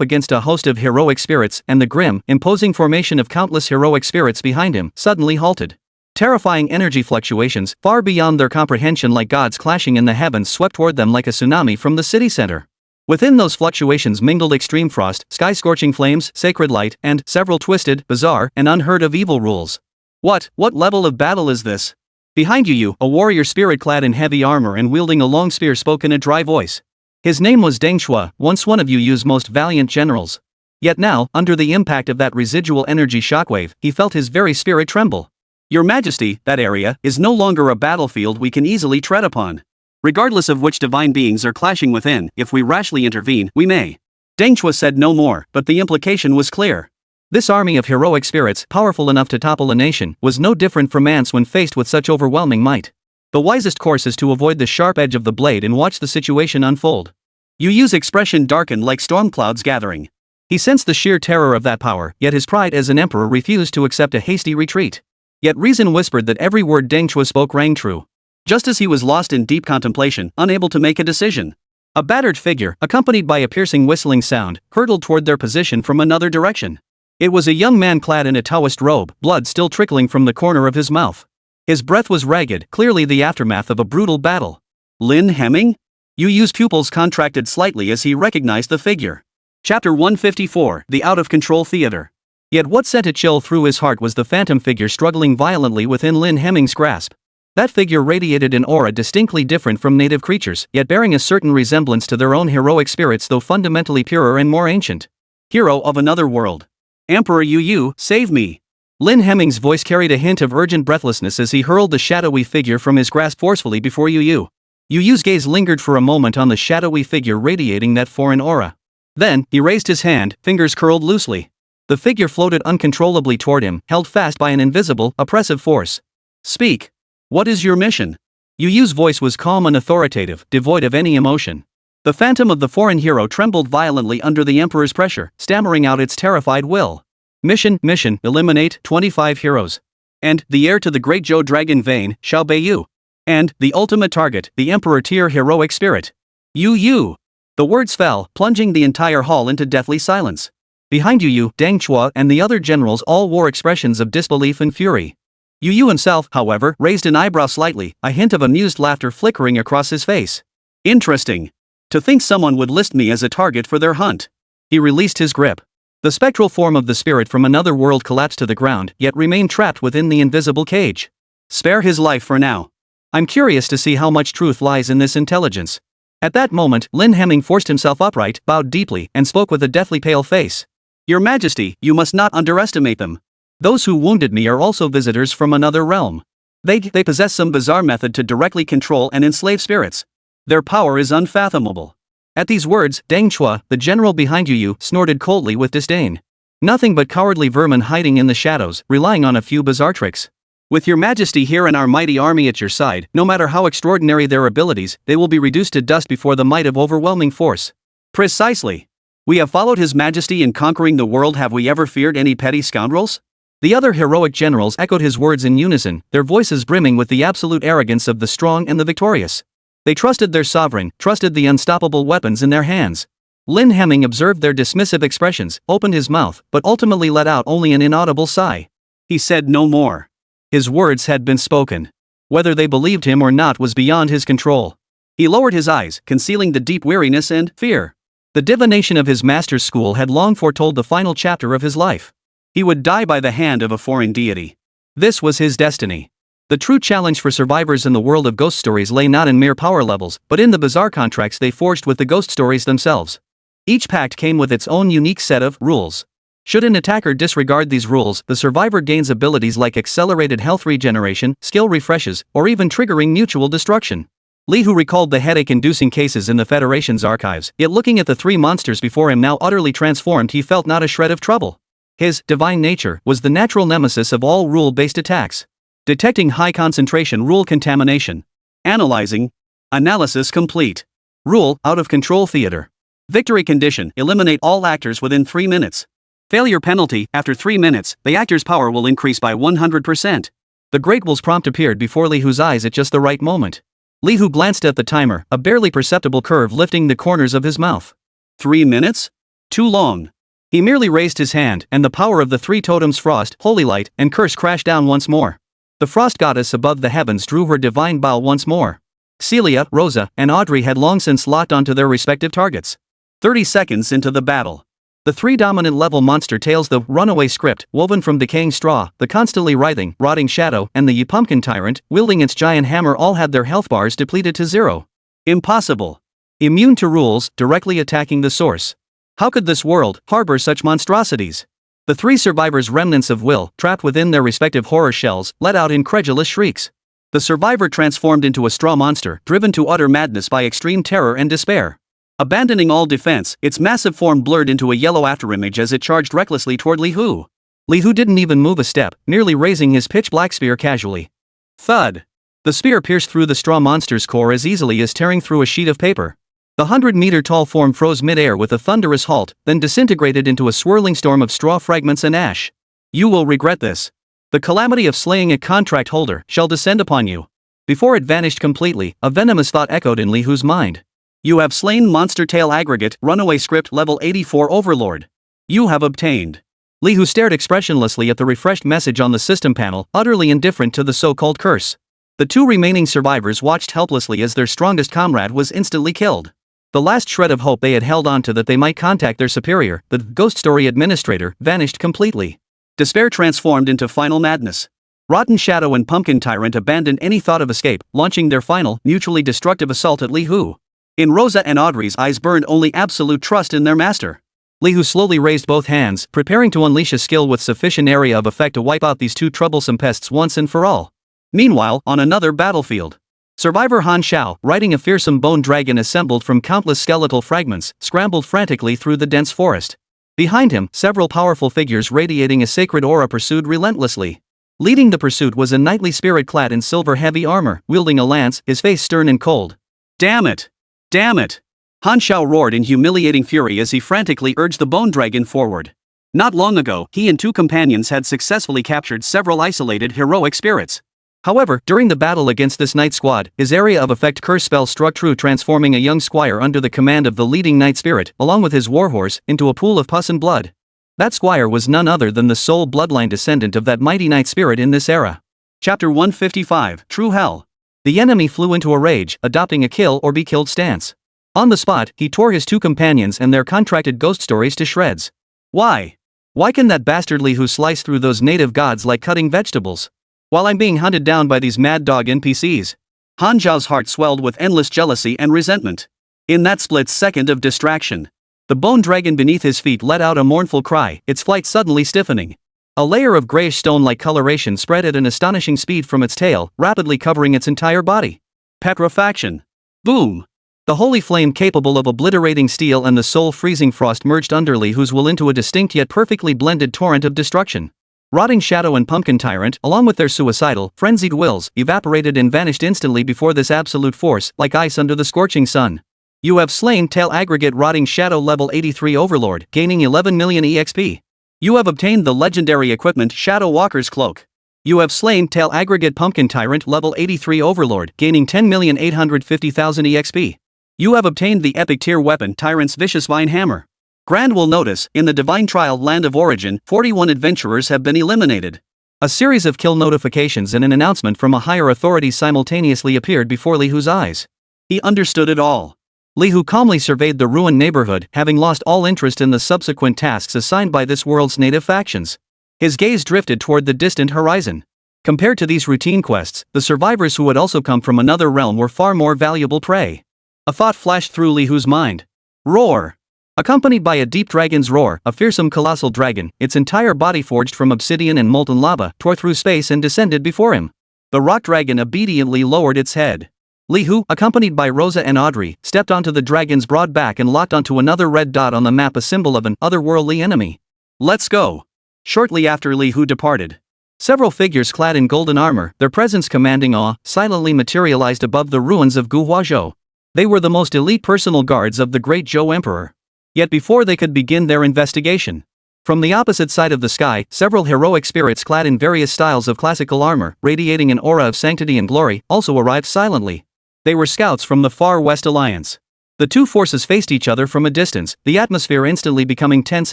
against a host of heroic spirits and the grim, imposing formation of countless heroic spirits behind him, suddenly halted. Terrifying energy fluctuations, far beyond their comprehension like gods clashing in the heavens, swept toward them like a tsunami from the city center. Within those fluctuations mingled extreme frost, sky-scorching flames, sacred light, and several twisted, bizarre, and unheard-of evil rules. What level of battle is this? Behind Yu, a warrior spirit clad in heavy armor and wielding a long spear spoke in a dry voice. His name was Deng Shuo, once one of Yu's most valiant generals. Yet now, under the impact of that residual energy shockwave, he felt his very spirit tremble. Your Majesty, that area is no longer a battlefield we can easily tread upon. Regardless of which divine beings are clashing within, if we rashly intervene, we may. Deng Shuo said no more, but the implication was clear. This army of heroic spirits, powerful enough to topple a nation, was no different from ants when faced with such overwhelming might. The wisest course is to avoid the sharp edge of the blade and watch the situation unfold. Yu's expression darkened like storm clouds gathering. He sensed the sheer terror of that power, yet his pride as an emperor refused to accept a hasty retreat. Yet reason whispered that every word Deng Shuo spoke rang true. Just as he was lost in deep contemplation, unable to make a decision, a battered figure, accompanied by a piercing whistling sound, hurtled toward their position from another direction. It was a young man clad in a Taoist robe, blood still trickling from the corner of his mouth. His breath was ragged, clearly the aftermath of a brutal battle. Lin Hemming? Yu's pupils contracted slightly as he recognized the figure. Chapter 154, The Out-of-Control Theater. Yet what sent a chill through his heart was the phantom figure struggling violently within Lin Hemming's grasp. That figure radiated an aura distinctly different from native creatures, yet bearing a certain resemblance to their own heroic spirits, though fundamentally purer and more ancient. Hero of another world. Emperor Yu, save me. Lin Hemming's voice carried a hint of urgent breathlessness as he hurled the shadowy figure from his grasp forcefully before Yu. Yu's gaze lingered for a moment on the shadowy figure radiating that foreign aura. Then, he raised his hand, fingers curled loosely. The figure floated uncontrollably toward him, held fast by an invisible, oppressive force. Speak. What is your mission? Yu's voice was calm and authoritative, devoid of any emotion. The phantom of the foreign hero trembled violently under the emperor's pressure, stammering out its terrified will. Mission, eliminate 25 heroes. And, the heir to the great Zhou dragon vein, Xiao Beiyu. And, the ultimate target, the emperor tier heroic spirit. Yu. The words fell, plunging the entire hall into deathly silence. Behind Yu, Deng Shuo and the other generals all wore expressions of disbelief and fury. Yu himself, however, raised an eyebrow slightly, a hint of amused laughter flickering across his face. Interesting. To think someone would list me as a target for their hunt. He released his grip. The spectral form of the spirit from another world collapsed to the ground, yet remained trapped within the invisible cage. Spare his life for now. I'm curious to see how much truth lies in this intelligence. At that moment, Lin Hemming forced himself upright, bowed deeply, and spoke with a deathly pale face. Your Majesty, you must not underestimate them. Those who wounded me are also visitors from another realm. They possess some bizarre method to directly control and enslave spirits. Their power is unfathomable. At these words, Deng Shuo, the general behind Yu, snorted coldly with disdain. Nothing but cowardly vermin hiding in the shadows, relying on a few bizarre tricks. With your majesty here and our mighty army at your side, no matter how extraordinary their abilities, they will be reduced to dust before the might of overwhelming force. Precisely. We have followed his majesty in conquering the world. Have we ever feared any petty scoundrels? The other heroic generals echoed his words in unison, their voices brimming with the absolute arrogance of the strong and the victorious. They trusted their sovereign, trusted the unstoppable weapons in their hands. Lin Hemming observed their dismissive expressions, opened his mouth, but ultimately let out only an inaudible sigh. He said no more. His words had been spoken. Whether they believed him or not was beyond his control. He lowered his eyes, concealing the deep weariness and fear. The divination of his master's school had long foretold the final chapter of his life. He would die by the hand of a foreign deity. This was his destiny. The true challenge for survivors in the world of ghost stories lay not in mere power levels, but in the bizarre contracts they forged with the ghost stories themselves. Each pact came with its own unique set of rules. Should an attacker disregard these rules, the survivor gains abilities like accelerated health regeneration, skill refreshes, or even triggering mutual destruction. Li Hu recalled the headache-inducing cases in the Federation's archives, yet looking at the three monsters before him now utterly transformed, he felt not a shred of trouble. His divine nature was the natural nemesis of all rule-based attacks. Detecting high-concentration rule contamination. Analyzing. Analysis complete. Rule out-of-control theater. Victory condition: eliminate all actors within 3 minutes. Failure penalty: after 3 minutes, the actor's power will increase by 100%. The Great Will's prompt appeared before Li Hu's eyes at just the right moment. Li Hu glanced at the timer, a barely perceptible curve lifting the corners of his mouth. 3 minutes? Too long. He merely raised his hand, and the power of the three totems Frost, Holy Light, and Curse crashed down once more. The Frost goddess above the heavens drew her divine bow once more. Celia, Rosa, and Audrey had long since locked onto their respective targets. 30 seconds into the battle. The three dominant level monster tails, the runaway script, woven from decaying straw, the constantly writhing, rotting shadow, and the pumpkin tyrant, wielding its giant hammer, all had their health bars depleted to 0. Impossible. Immune to rules, directly attacking the source. How could this world harbor such monstrosities? The three survivors' remnants of will, trapped within their respective horror shells, let out incredulous shrieks. The survivor transformed into a straw monster, driven to utter madness by extreme terror and despair. Abandoning all defense, its massive form blurred into a yellow afterimage as it charged recklessly toward Li Hu. Li Hu didn't even move a step, merely raising his pitch-black spear casually. Thud! The spear pierced through the straw monster's core as easily as tearing through a sheet of paper. The 100-meter-tall form froze mid-air with a thunderous halt, then disintegrated into a swirling storm of straw fragments and ash. You will regret this. The calamity of slaying a contract holder shall descend upon you. Before it vanished completely, a venomous thought echoed in Li Hu's mind. You have slain Monster Tail Aggregate, Runaway Script Level 84 Overlord. You have obtained. Li Hu stared expressionlessly at the refreshed message on the system panel, utterly indifferent to the so-called curse. The two remaining survivors watched helplessly as their strongest comrade was instantly killed. The last shred of hope they had held on to that they might contact their superior, the ghost story administrator, vanished completely. Despair transformed into final madness. Rotten Shadow and Pumpkin Tyrant abandoned any thought of escape, launching their final, mutually destructive assault at Li Hu. In Rosa and Audrey's eyes burned only absolute trust in their master. Li Hu slowly raised both hands, preparing to unleash a skill with sufficient area of effect to wipe out these two troublesome pests once and for all. Meanwhile, on another battlefield, survivor Han Xiao, riding a fearsome bone dragon assembled from countless skeletal fragments, scrambled frantically through the dense forest. Behind him, several powerful figures radiating a sacred aura pursued relentlessly. Leading the pursuit was a knightly spirit clad in silver heavy armor, wielding a lance, his face stern and cold. Damn it! Damn it! Han Xiao roared in humiliating fury as he frantically urged the bone dragon forward. Not long ago, he and two companions had successfully captured several isolated heroic spirits. However, during the battle against this knight squad, his area of effect curse spell struck true, transforming a young squire under the command of the leading knight spirit, along with his warhorse, into a pool of pus and blood. That squire was none other than the sole bloodline descendant of that mighty knight spirit in this era. Chapter 155, True Hell. The enemy flew into a rage, adopting a kill or be killed stance. On the spot, he tore his two companions and their contracted ghost stories to shreds. Why? Why can that bastard Li Hu slice through those native gods like cutting vegetables? While I'm being hunted down by these mad dog NPCs. Han Zhao's heart swelled with endless jealousy and resentment. In that split second of distraction, the bone dragon beneath his feet let out a mournful cry, its flight suddenly stiffening. A layer of grayish stone-like coloration spread at an astonishing speed from its tail, rapidly covering its entire body. Petrifaction. Boom! The holy flame capable of obliterating steel and the soul-freezing frost merged under Li Hu's will into a distinct yet perfectly blended torrent of destruction. Rotting Shadow and Pumpkin Tyrant, along with their suicidal, frenzied wills, evaporated and vanished instantly before this absolute force, like ice under the scorching sun. You have slain Tail Aggregate Rotting Shadow level 83 Overlord, gaining 11 million EXP. You have obtained the legendary equipment Shadow Walker's Cloak. You have slain Tail Aggregate Pumpkin Tyrant level 83 Overlord, gaining 10,850,000 EXP. You have obtained the epic tier weapon Tyrant's Vicious Vine Hammer. Grand will notice, in the Divine Trial Land of Origin, 41 adventurers have been eliminated. A series of kill notifications and an announcement from a higher authority simultaneously appeared before Li Hu's eyes. He understood it all. Li Hu calmly surveyed the ruined neighborhood, having lost all interest in the subsequent tasks assigned by this world's native factions. His gaze drifted toward the distant horizon. Compared to these routine quests, the survivors who had also come from another realm were far more valuable prey. A thought flashed through Li Hu's mind. Roar! Accompanied by a deep dragon's roar, a fearsome colossal dragon, its entire body forged from obsidian and molten lava, tore through space and descended before him. The rock dragon obediently lowered its head. Li Hu, accompanied by Rosa and Audrey, stepped onto the dragon's broad back and locked onto another red dot on the map, a symbol of an otherworldly enemy. Let's go! Shortly after Li Hu departed, several figures clad in golden armor, their presence commanding awe, silently materialized above the ruins of Guhuazhou. They were the most elite personal guards of the great Zhou Emperor. Yet before they could begin their investigation, from the opposite side of the sky, several heroic spirits clad in various styles of classical armor, radiating an aura of sanctity and glory, also arrived silently. They were scouts from the Far West Alliance. The two forces faced each other from a distance, the atmosphere instantly becoming tense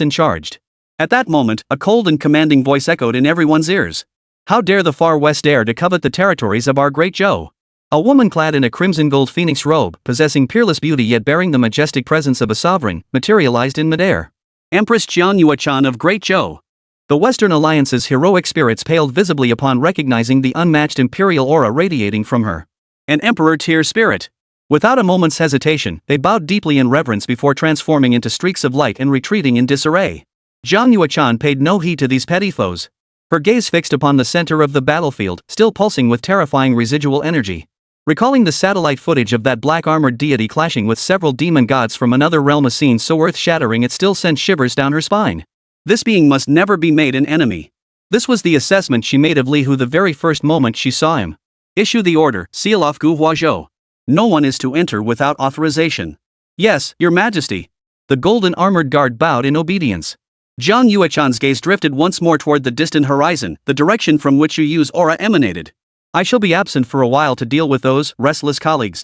and charged. At that moment, a cold and commanding voice echoed in everyone's ears. How dare the Far West dare to covet the territories of our great Zhou? A woman clad in a crimson gold phoenix robe, possessing peerless beauty yet bearing the majestic presence of a sovereign, materialized in midair. Empress Jian Yuechan of Great Zhou. The Western Alliance's heroic spirits paled visibly upon recognizing the unmatched imperial aura radiating from her. An emperor-tier spirit. Without a moment's hesitation, they bowed deeply in reverence before transforming into streaks of light and retreating in disarray. Jian Yuechan paid no heed to these petty foes. Her gaze fixed upon the center of the battlefield, still pulsing with terrifying residual energy. Recalling the satellite footage of that black-armored deity clashing with several demon gods from another realm, a scene so earth-shattering it still sent shivers down her spine. This being must never be made an enemy. This was the assessment she made of Li Hu the very first moment she saw him. Issue the order, seal off Guhuazhou. No one is to enter without authorization. Yes, your majesty. The golden armored guard bowed in obedience. Jian Yuechan's gaze drifted once more toward the distant horizon, the direction from which Yu's aura emanated. I shall be absent for a while to deal with those restless colleagues.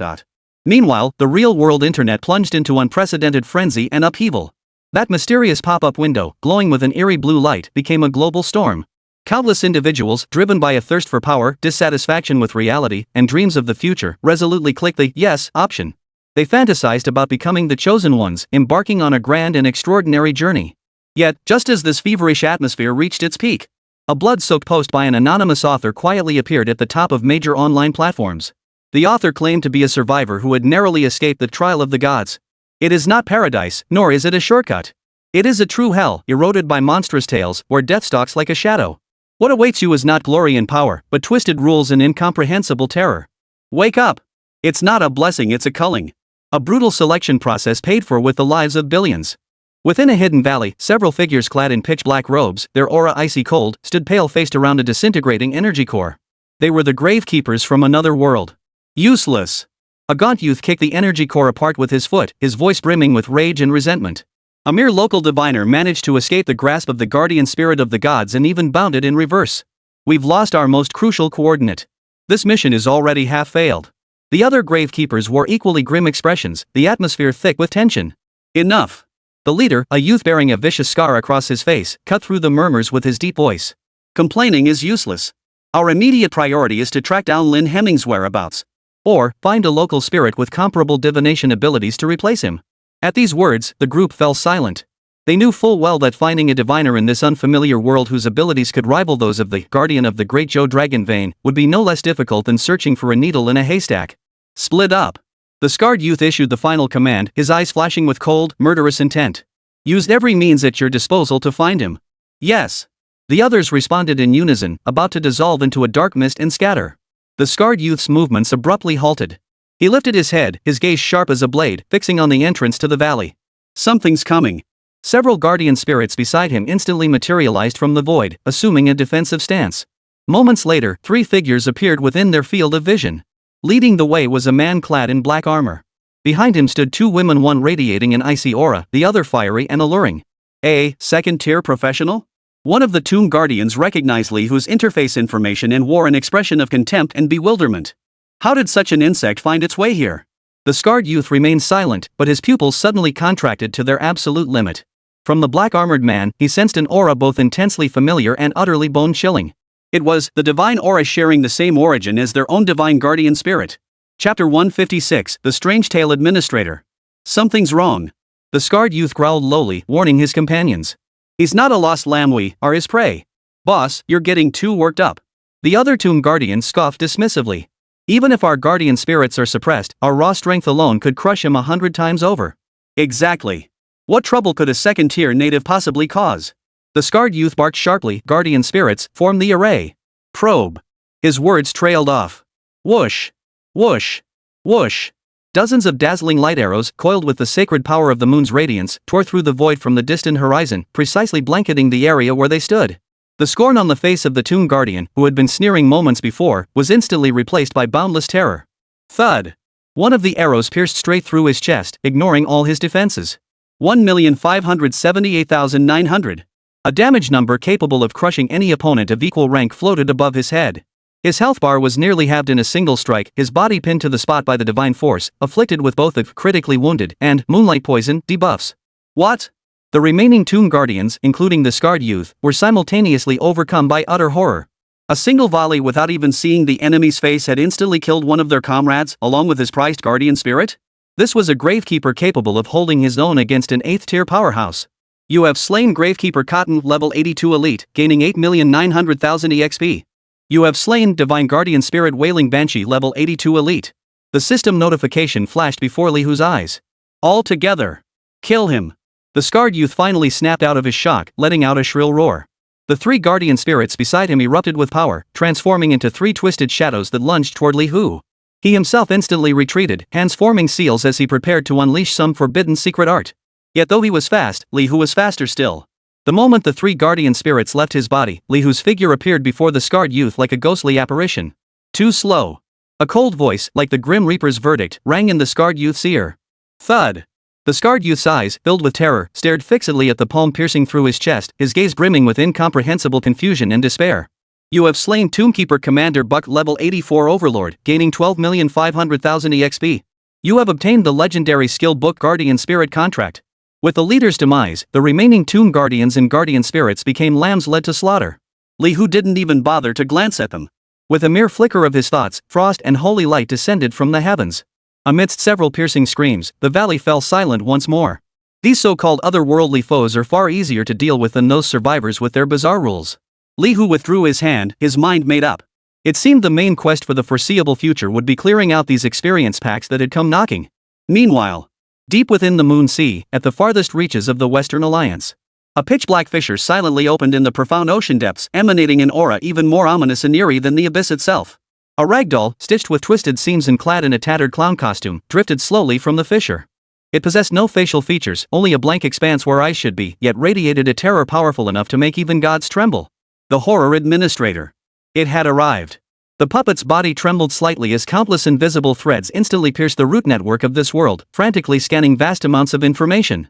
Meanwhile, the real-world internet plunged into unprecedented frenzy and upheaval. That mysterious pop-up window, glowing with an eerie blue light, became a global storm. Countless individuals, driven by a thirst for power, dissatisfaction with reality, and dreams of the future, resolutely clicked the yes option. They fantasized about becoming the chosen ones, embarking on a grand and extraordinary journey. Yet, just as this feverish atmosphere reached its peak, a blood-soaked post by an anonymous author quietly appeared at the top of major online platforms. The author claimed to be a survivor who had narrowly escaped the trial of the gods. It is not paradise, nor is it a shortcut. It is a true hell, eroded by monstrous tales, where death stalks like a shadow. What awaits you is not glory and power, but twisted rules and incomprehensible terror. Wake up! It's not a blessing, it's a culling. A brutal selection process paid for with the lives of billions. Within a hidden valley, several figures clad in pitch-black robes, their aura icy cold, stood pale-faced around a disintegrating energy core. They were the gravekeepers from another world. Useless! A gaunt youth kicked the energy core apart with his foot, his voice brimming with rage and resentment. A mere local diviner managed to escape the grasp of the guardian spirit of the gods and even bounded in reverse. We've lost our most crucial coordinate. This mission is already half-failed. The other gravekeepers wore equally grim expressions, the atmosphere thick with tension. Enough! The leader, a youth bearing a vicious scar across his face, cut through the murmurs with his deep voice. Complaining is useless. Our immediate priority is to track down Lin Hemming's whereabouts. Or, find a local spirit with comparable divination abilities to replace him. At these words, the group fell silent. They knew full well that finding a diviner in this unfamiliar world whose abilities could rival those of the guardian of the Great Zhou Dragon Vein would be no less difficult than searching for a needle in a haystack. Split up! The scarred youth issued the final command, his eyes flashing with cold, murderous intent. Use every means at your disposal to find him. Yes. The others responded in unison, about to dissolve into a dark mist and scatter. The scarred youth's movements abruptly halted. He lifted his head, his gaze sharp as a blade, fixing on the entrance to the valley. Something's coming. Several guardian spirits beside him instantly materialized from the void, assuming a defensive stance. Moments later, 3 figures appeared within their field of vision. Leading the way was a man clad in black armor. Behind him stood 2 women, one radiating an icy aura, the other fiery and alluring. A second-tier professional? One of the tomb guardians recognized Li Hu's interface information and wore an expression of contempt and bewilderment. How did such an insect find its way here? The scarred youth remained silent, but his pupils suddenly contracted to their absolute limit. From the black-armored man, he sensed an aura both intensely familiar and utterly bone-chilling. It was the divine aura, sharing the same origin as their own divine guardian spirit. Chapter 156, The Strange Tale Administrator. Something's wrong. The scarred youth growled lowly, warning his companions. He's not a lost lamb, we are his prey. Boss, you're getting too worked up. The other tomb guardian scoffed dismissively. Even if our guardian spirits are suppressed, our raw strength alone could crush him 100 times over. Exactly. What trouble could a second-tier native possibly cause? The scarred youth barked sharply. Guardian spirits, form the array. Probe. His words trailed off. Whoosh. Whoosh. Whoosh. Dozens of dazzling light arrows, coiled with the sacred power of the moon's radiance, tore through the void from the distant horizon, precisely blanketing the area where they stood. The scorn on the face of the tomb guardian, who had been sneering moments before, was instantly replaced by boundless terror. Thud. One of the arrows pierced straight through his chest, ignoring all his defenses. 1,578,900. A damage number capable of crushing any opponent of equal rank floated above his head. His health bar was nearly halved in a single strike, his body pinned to the spot by the divine force, afflicted with both the critically wounded and moonlight poison debuffs. What? The remaining tomb guardians, including the scarred youth, were simultaneously overcome by utter horror. A single volley without even seeing the enemy's face had instantly killed one of their comrades, along with his prized guardian spirit? This was a Gravekeeper capable of holding his own against an 8th-tier powerhouse. You have slain Gravekeeper Cotton, level 82 elite, gaining 8,900,000 EXP. You have slain Divine Guardian Spirit Wailing Banshee, level 82 elite. The system notification flashed before Li Hu's eyes. All together. Kill him. The scarred youth finally snapped out of his shock, letting out a shrill roar. The 3 guardian spirits beside him erupted with power, transforming into 3 twisted shadows that lunged toward Li Hu. He himself instantly retreated, hands forming seals as he prepared to unleash some forbidden secret art. Yet though he was fast, Li Hu was faster still. The moment the 3 guardian spirits left his body, Li Hu's figure appeared before the scarred youth like a ghostly apparition. Too slow. A cold voice, like the Grim Reaper's verdict, rang in the scarred youth's ear. Thud. The scarred youth's eyes, filled with terror, stared fixedly at the palm piercing through his chest, his gaze brimming with incomprehensible confusion and despair. You have slain Tombkeeper Commander Buck, level 84 Overlord, gaining 12,500,000 EXP. You have obtained the legendary skill book Guardian Spirit contract. With the leader's demise, the remaining tomb guardians and guardian spirits became lambs led to slaughter. Li Hu didn't even bother to glance at them. With a mere flicker of his thoughts, frost and holy light descended from the heavens. Amidst several piercing screams, the valley fell silent once more. These so-called otherworldly foes are far easier to deal with than those survivors with their bizarre rules. Li Hu withdrew his hand, his mind made up. It seemed the main quest for the foreseeable future would be clearing out these experience packs that had come knocking. Meanwhile, deep within the Moon Sea, at the farthest reaches of the Western Alliance, a pitch-black fissure silently opened in the profound ocean depths, emanating an aura even more ominous and eerie than the abyss itself. A ragdoll, stitched with twisted seams and clad in a tattered clown costume, drifted slowly from the fissure. It possessed no facial features, only a blank expanse where eyes should be, yet radiated a terror powerful enough to make even gods tremble. The Horror Administrator. It had arrived. The puppet's body trembled slightly as countless invisible threads instantly pierced the root network of this world, frantically scanning vast amounts of information.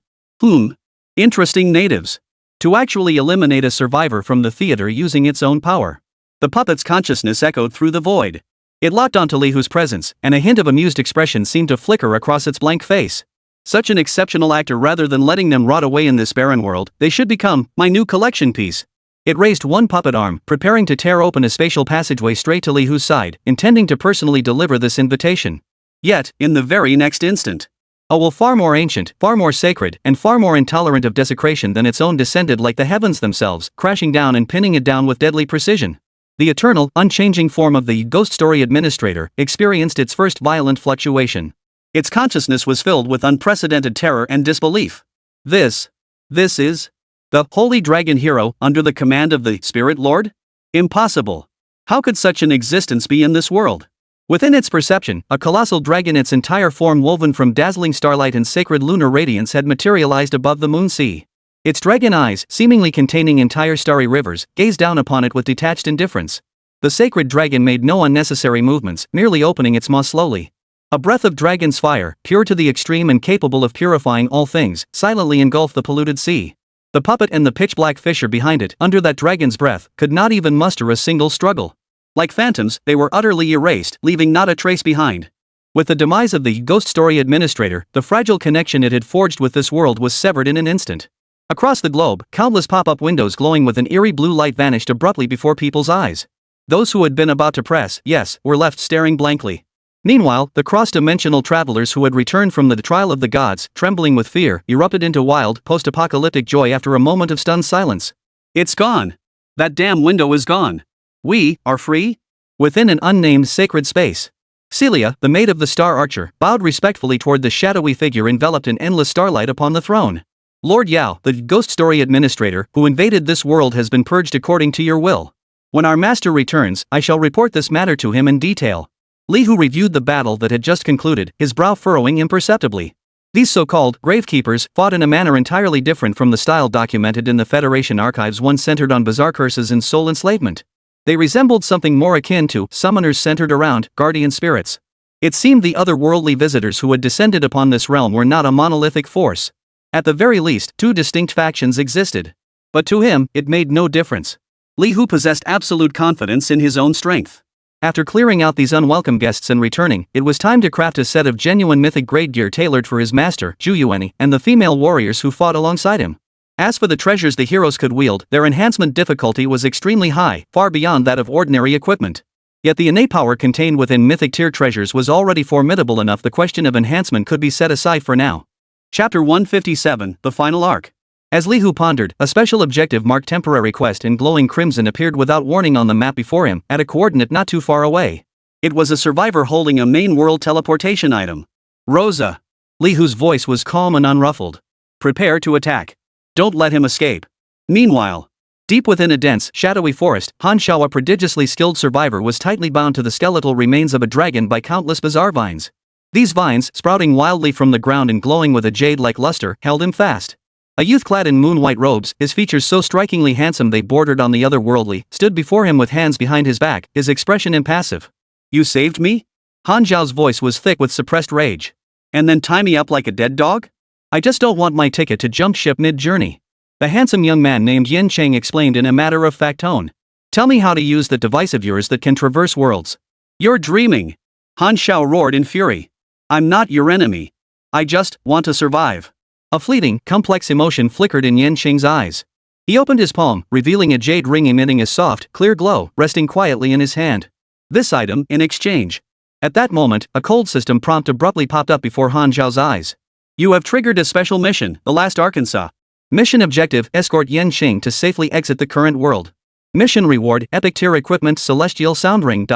Interesting natives. To actually eliminate a survivor from the theater using its own power. The puppet's consciousness echoed through the void. It locked onto Li Hu's presence, and a hint of amused expression seemed to flicker across its blank face. Such an exceptional actor, rather than letting them rot away in this barren world, they should become my new collection piece. It raised one puppet arm, preparing to tear open a spatial passageway straight to Li Hu's side, intending to personally deliver this invitation. Yet, in the very next instant, a will far more ancient, far more sacred, and far more intolerant of desecration than its own descended like the heavens themselves, crashing down and pinning it down with deadly precision. The eternal, unchanging form of the Ghost Story Administrator experienced its first violent fluctuation. Its consciousness was filled with unprecedented terror and disbelief. This is the Holy Dragon Hero under the command of the Spirit Lord? Impossible. How could such an existence be in this world? Within its perception, a colossal dragon, its entire form woven from dazzling starlight and sacred lunar radiance, had materialized above the Moon Sea. Its dragon eyes, seemingly containing entire starry rivers, gazed down upon it with detached indifference. The sacred dragon made no unnecessary movements, merely opening its maw slowly. A breath of dragon's fire, pure to the extreme and capable of purifying all things, silently engulfed the polluted sea. The puppet and the pitch-black fissure behind it, under that dragon's breath, could not even muster a single struggle. Like phantoms, they were utterly erased, leaving not a trace behind. With the demise of the ghost story administrator, the fragile connection it had forged with this world was severed in an instant. Across the globe, countless pop-up windows glowing with an eerie blue light vanished abruptly before people's eyes. Those who had been about to press yes were left staring blankly. Meanwhile, the cross-dimensional travelers who had returned from the trial of the gods, trembling with fear, erupted into wild, post-apocalyptic joy after a moment of stunned silence. It's gone. That damn window is gone. We are free? Within an unnamed sacred space. Celia, the maid of the Star Archer, bowed respectfully toward the shadowy figure enveloped in endless starlight upon the throne. Lord Yao, the ghost story administrator, who invaded this world has been purged according to your will. When our master returns, I shall report this matter to him in detail. Li Hu reviewed the battle that had just concluded, his brow furrowing imperceptibly. These so-called gravekeepers fought in a manner entirely different from the style documented in the Federation archives, one centered on bizarre curses and soul enslavement. They resembled something more akin to summoners centered around guardian spirits. It seemed the otherworldly visitors who had descended upon this realm were not a monolithic force. At the very least, two distinct factions existed. But to him, it made no difference. Li Hu possessed absolute confidence in his own strength. After clearing out these unwelcome guests and returning, it was time to craft a set of genuine mythic grade gear tailored for his master, Zhu Yuanyi, and the female warriors who fought alongside him. As for the treasures the heroes could wield, their enhancement difficulty was extremely high, far beyond that of ordinary equipment. Yet the innate power contained within mythic tier treasures was already formidable enough. The question of enhancement could be set aside for now. Chapter 157, The Final Arc. As Li Hu pondered, a special objective marked temporary quest in glowing crimson appeared without warning on the map before him, at a coordinate not too far away. It was a survivor holding a main world teleportation item. Rosa. Li Hu's voice was calm and unruffled. Prepare to attack. Don't let him escape. Meanwhile, deep within a dense, shadowy forest, Han Xiao, a prodigiously skilled survivor, was tightly bound to the skeletal remains of a dragon by countless bizarre vines. These vines, sprouting wildly from the ground and glowing with a jade-like luster, held him fast. A youth clad in moon-white robes, his features so strikingly handsome they bordered on the otherworldly, stood before him with hands behind his back, his expression impassive. You saved me? Han Xiao's voice was thick with suppressed rage. And then tie me up like a dead dog? I just don't want my ticket to jump ship mid-journey. The handsome young man named Yin Cheng explained in a matter-of-fact tone. Tell me how to use that device of yours that can traverse worlds. You're dreaming. Han Xiao roared in fury. I'm not your enemy. I just want to survive. A fleeting, complex emotion flickered in Yin Cheng's eyes. He opened his palm, revealing a jade ring emitting a soft, clear glow, resting quietly in his hand. This item, in exchange. At that moment, a cold system prompt abruptly popped up before Han Xiao's eyes. You have triggered a special mission, the last Arkansas. Mission objective, escort Yin Cheng to safely exit the current world. Mission reward, epic tier equipment, celestial sound ring.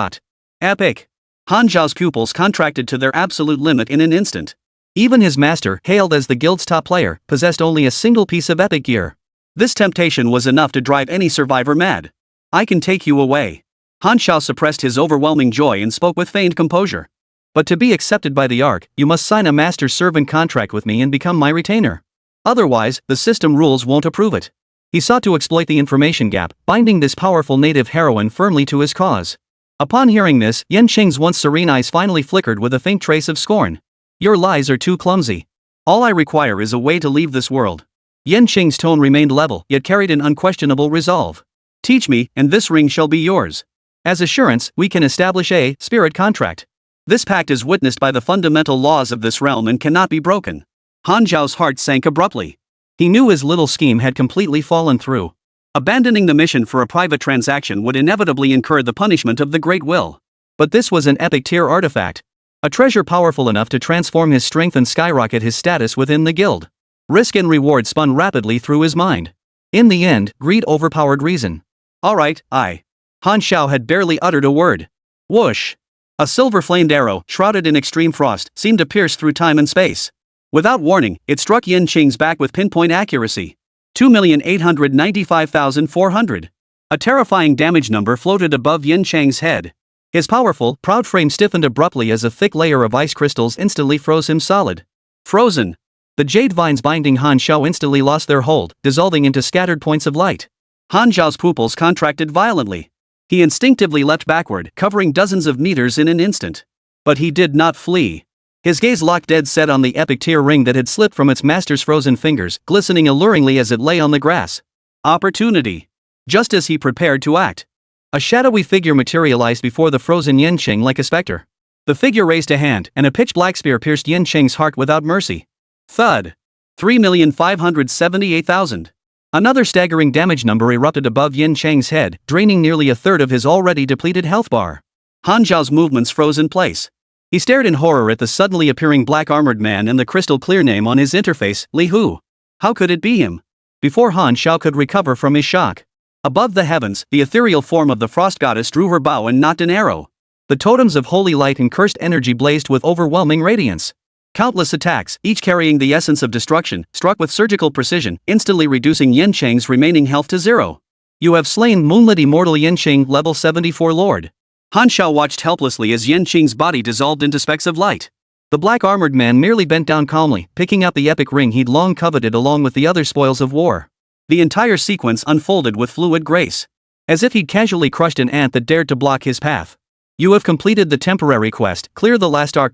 Epic. Han Xiao's pupils contracted to their absolute limit in an instant. Even his master, hailed as the guild's top player, possessed only a single piece of epic gear. This temptation was enough to drive any survivor mad. I can take you away. Han Xiao suppressed his overwhelming joy and spoke with feigned composure. But to be accepted by the Ark, you must sign a master-servant contract with me and become my retainer. Otherwise, the system rules won't approve it. He sought to exploit the information gap, binding this powerful native heroine firmly to his cause. Upon hearing this, Yin Cheng's once serene eyes finally flickered with a faint trace of scorn. Your lies are too clumsy. All I require is a way to leave this world. Yin Cheng's tone remained level, yet carried an unquestionable resolve. Teach me, and this ring shall be yours. As assurance, we can establish a spirit contract. This pact is witnessed by the fundamental laws of this realm and cannot be broken. Han Xiao's heart sank abruptly. He knew his little scheme had completely fallen through. Abandoning the mission for a private transaction would inevitably incur the punishment of the Great Will. But this was an epic tier artifact. A treasure powerful enough to transform his strength and skyrocket his status within the guild. Risk and reward spun rapidly through his mind. In the end, greed overpowered reason. Alright, Han Xiao had barely uttered a word. Whoosh! A silver-flamed arrow, shrouded in extreme frost, seemed to pierce through time and space. Without warning, it struck Yin Cheng's back with pinpoint accuracy. 2,895,400. A terrifying damage number floated above Yin Cheng's head. His powerful, proud frame stiffened abruptly as a thick layer of ice crystals instantly froze him solid. Frozen. The jade vines binding Han Xiao instantly lost their hold, dissolving into scattered points of light. Han Xiao's pupils contracted violently. He instinctively leapt backward, covering dozens of meters in an instant. But he did not flee. His gaze locked dead set on the epic tier ring that had slipped from its master's frozen fingers, glistening alluringly as it lay on the grass. Opportunity. Just as he prepared to act, a shadowy figure materialized before the frozen Yanqing like a specter. The figure raised a hand, and a pitch-black spear pierced Yanqing's heart without mercy. Thud. 3,578,000. Another staggering damage number erupted above Yanqing's head, draining nearly a third of his already depleted health bar. Han Xiao's movements froze in place. He stared in horror at the suddenly appearing black-armored man and the crystal-clear name on his interface, Li Hu. How could it be him? Before Han Xiao could recover from his shock, above the heavens, the ethereal form of the frost goddess drew her bow and nocked an arrow. The totems of holy light and cursed energy blazed with overwhelming radiance. Countless attacks, each carrying the essence of destruction, struck with surgical precision, instantly reducing Yanqing's remaining health to 0. You have slain moonlit immortal Yanqing, level 74 lord. Han Xiao watched helplessly as Yanqing's body dissolved into specks of light. The black-armored man merely bent down calmly, picking up the epic ring he'd long coveted along with the other spoils of war. The entire sequence unfolded with fluid grace, as if he'd casually crushed an ant that dared to block his path. You have completed the temporary quest, clear the last arc.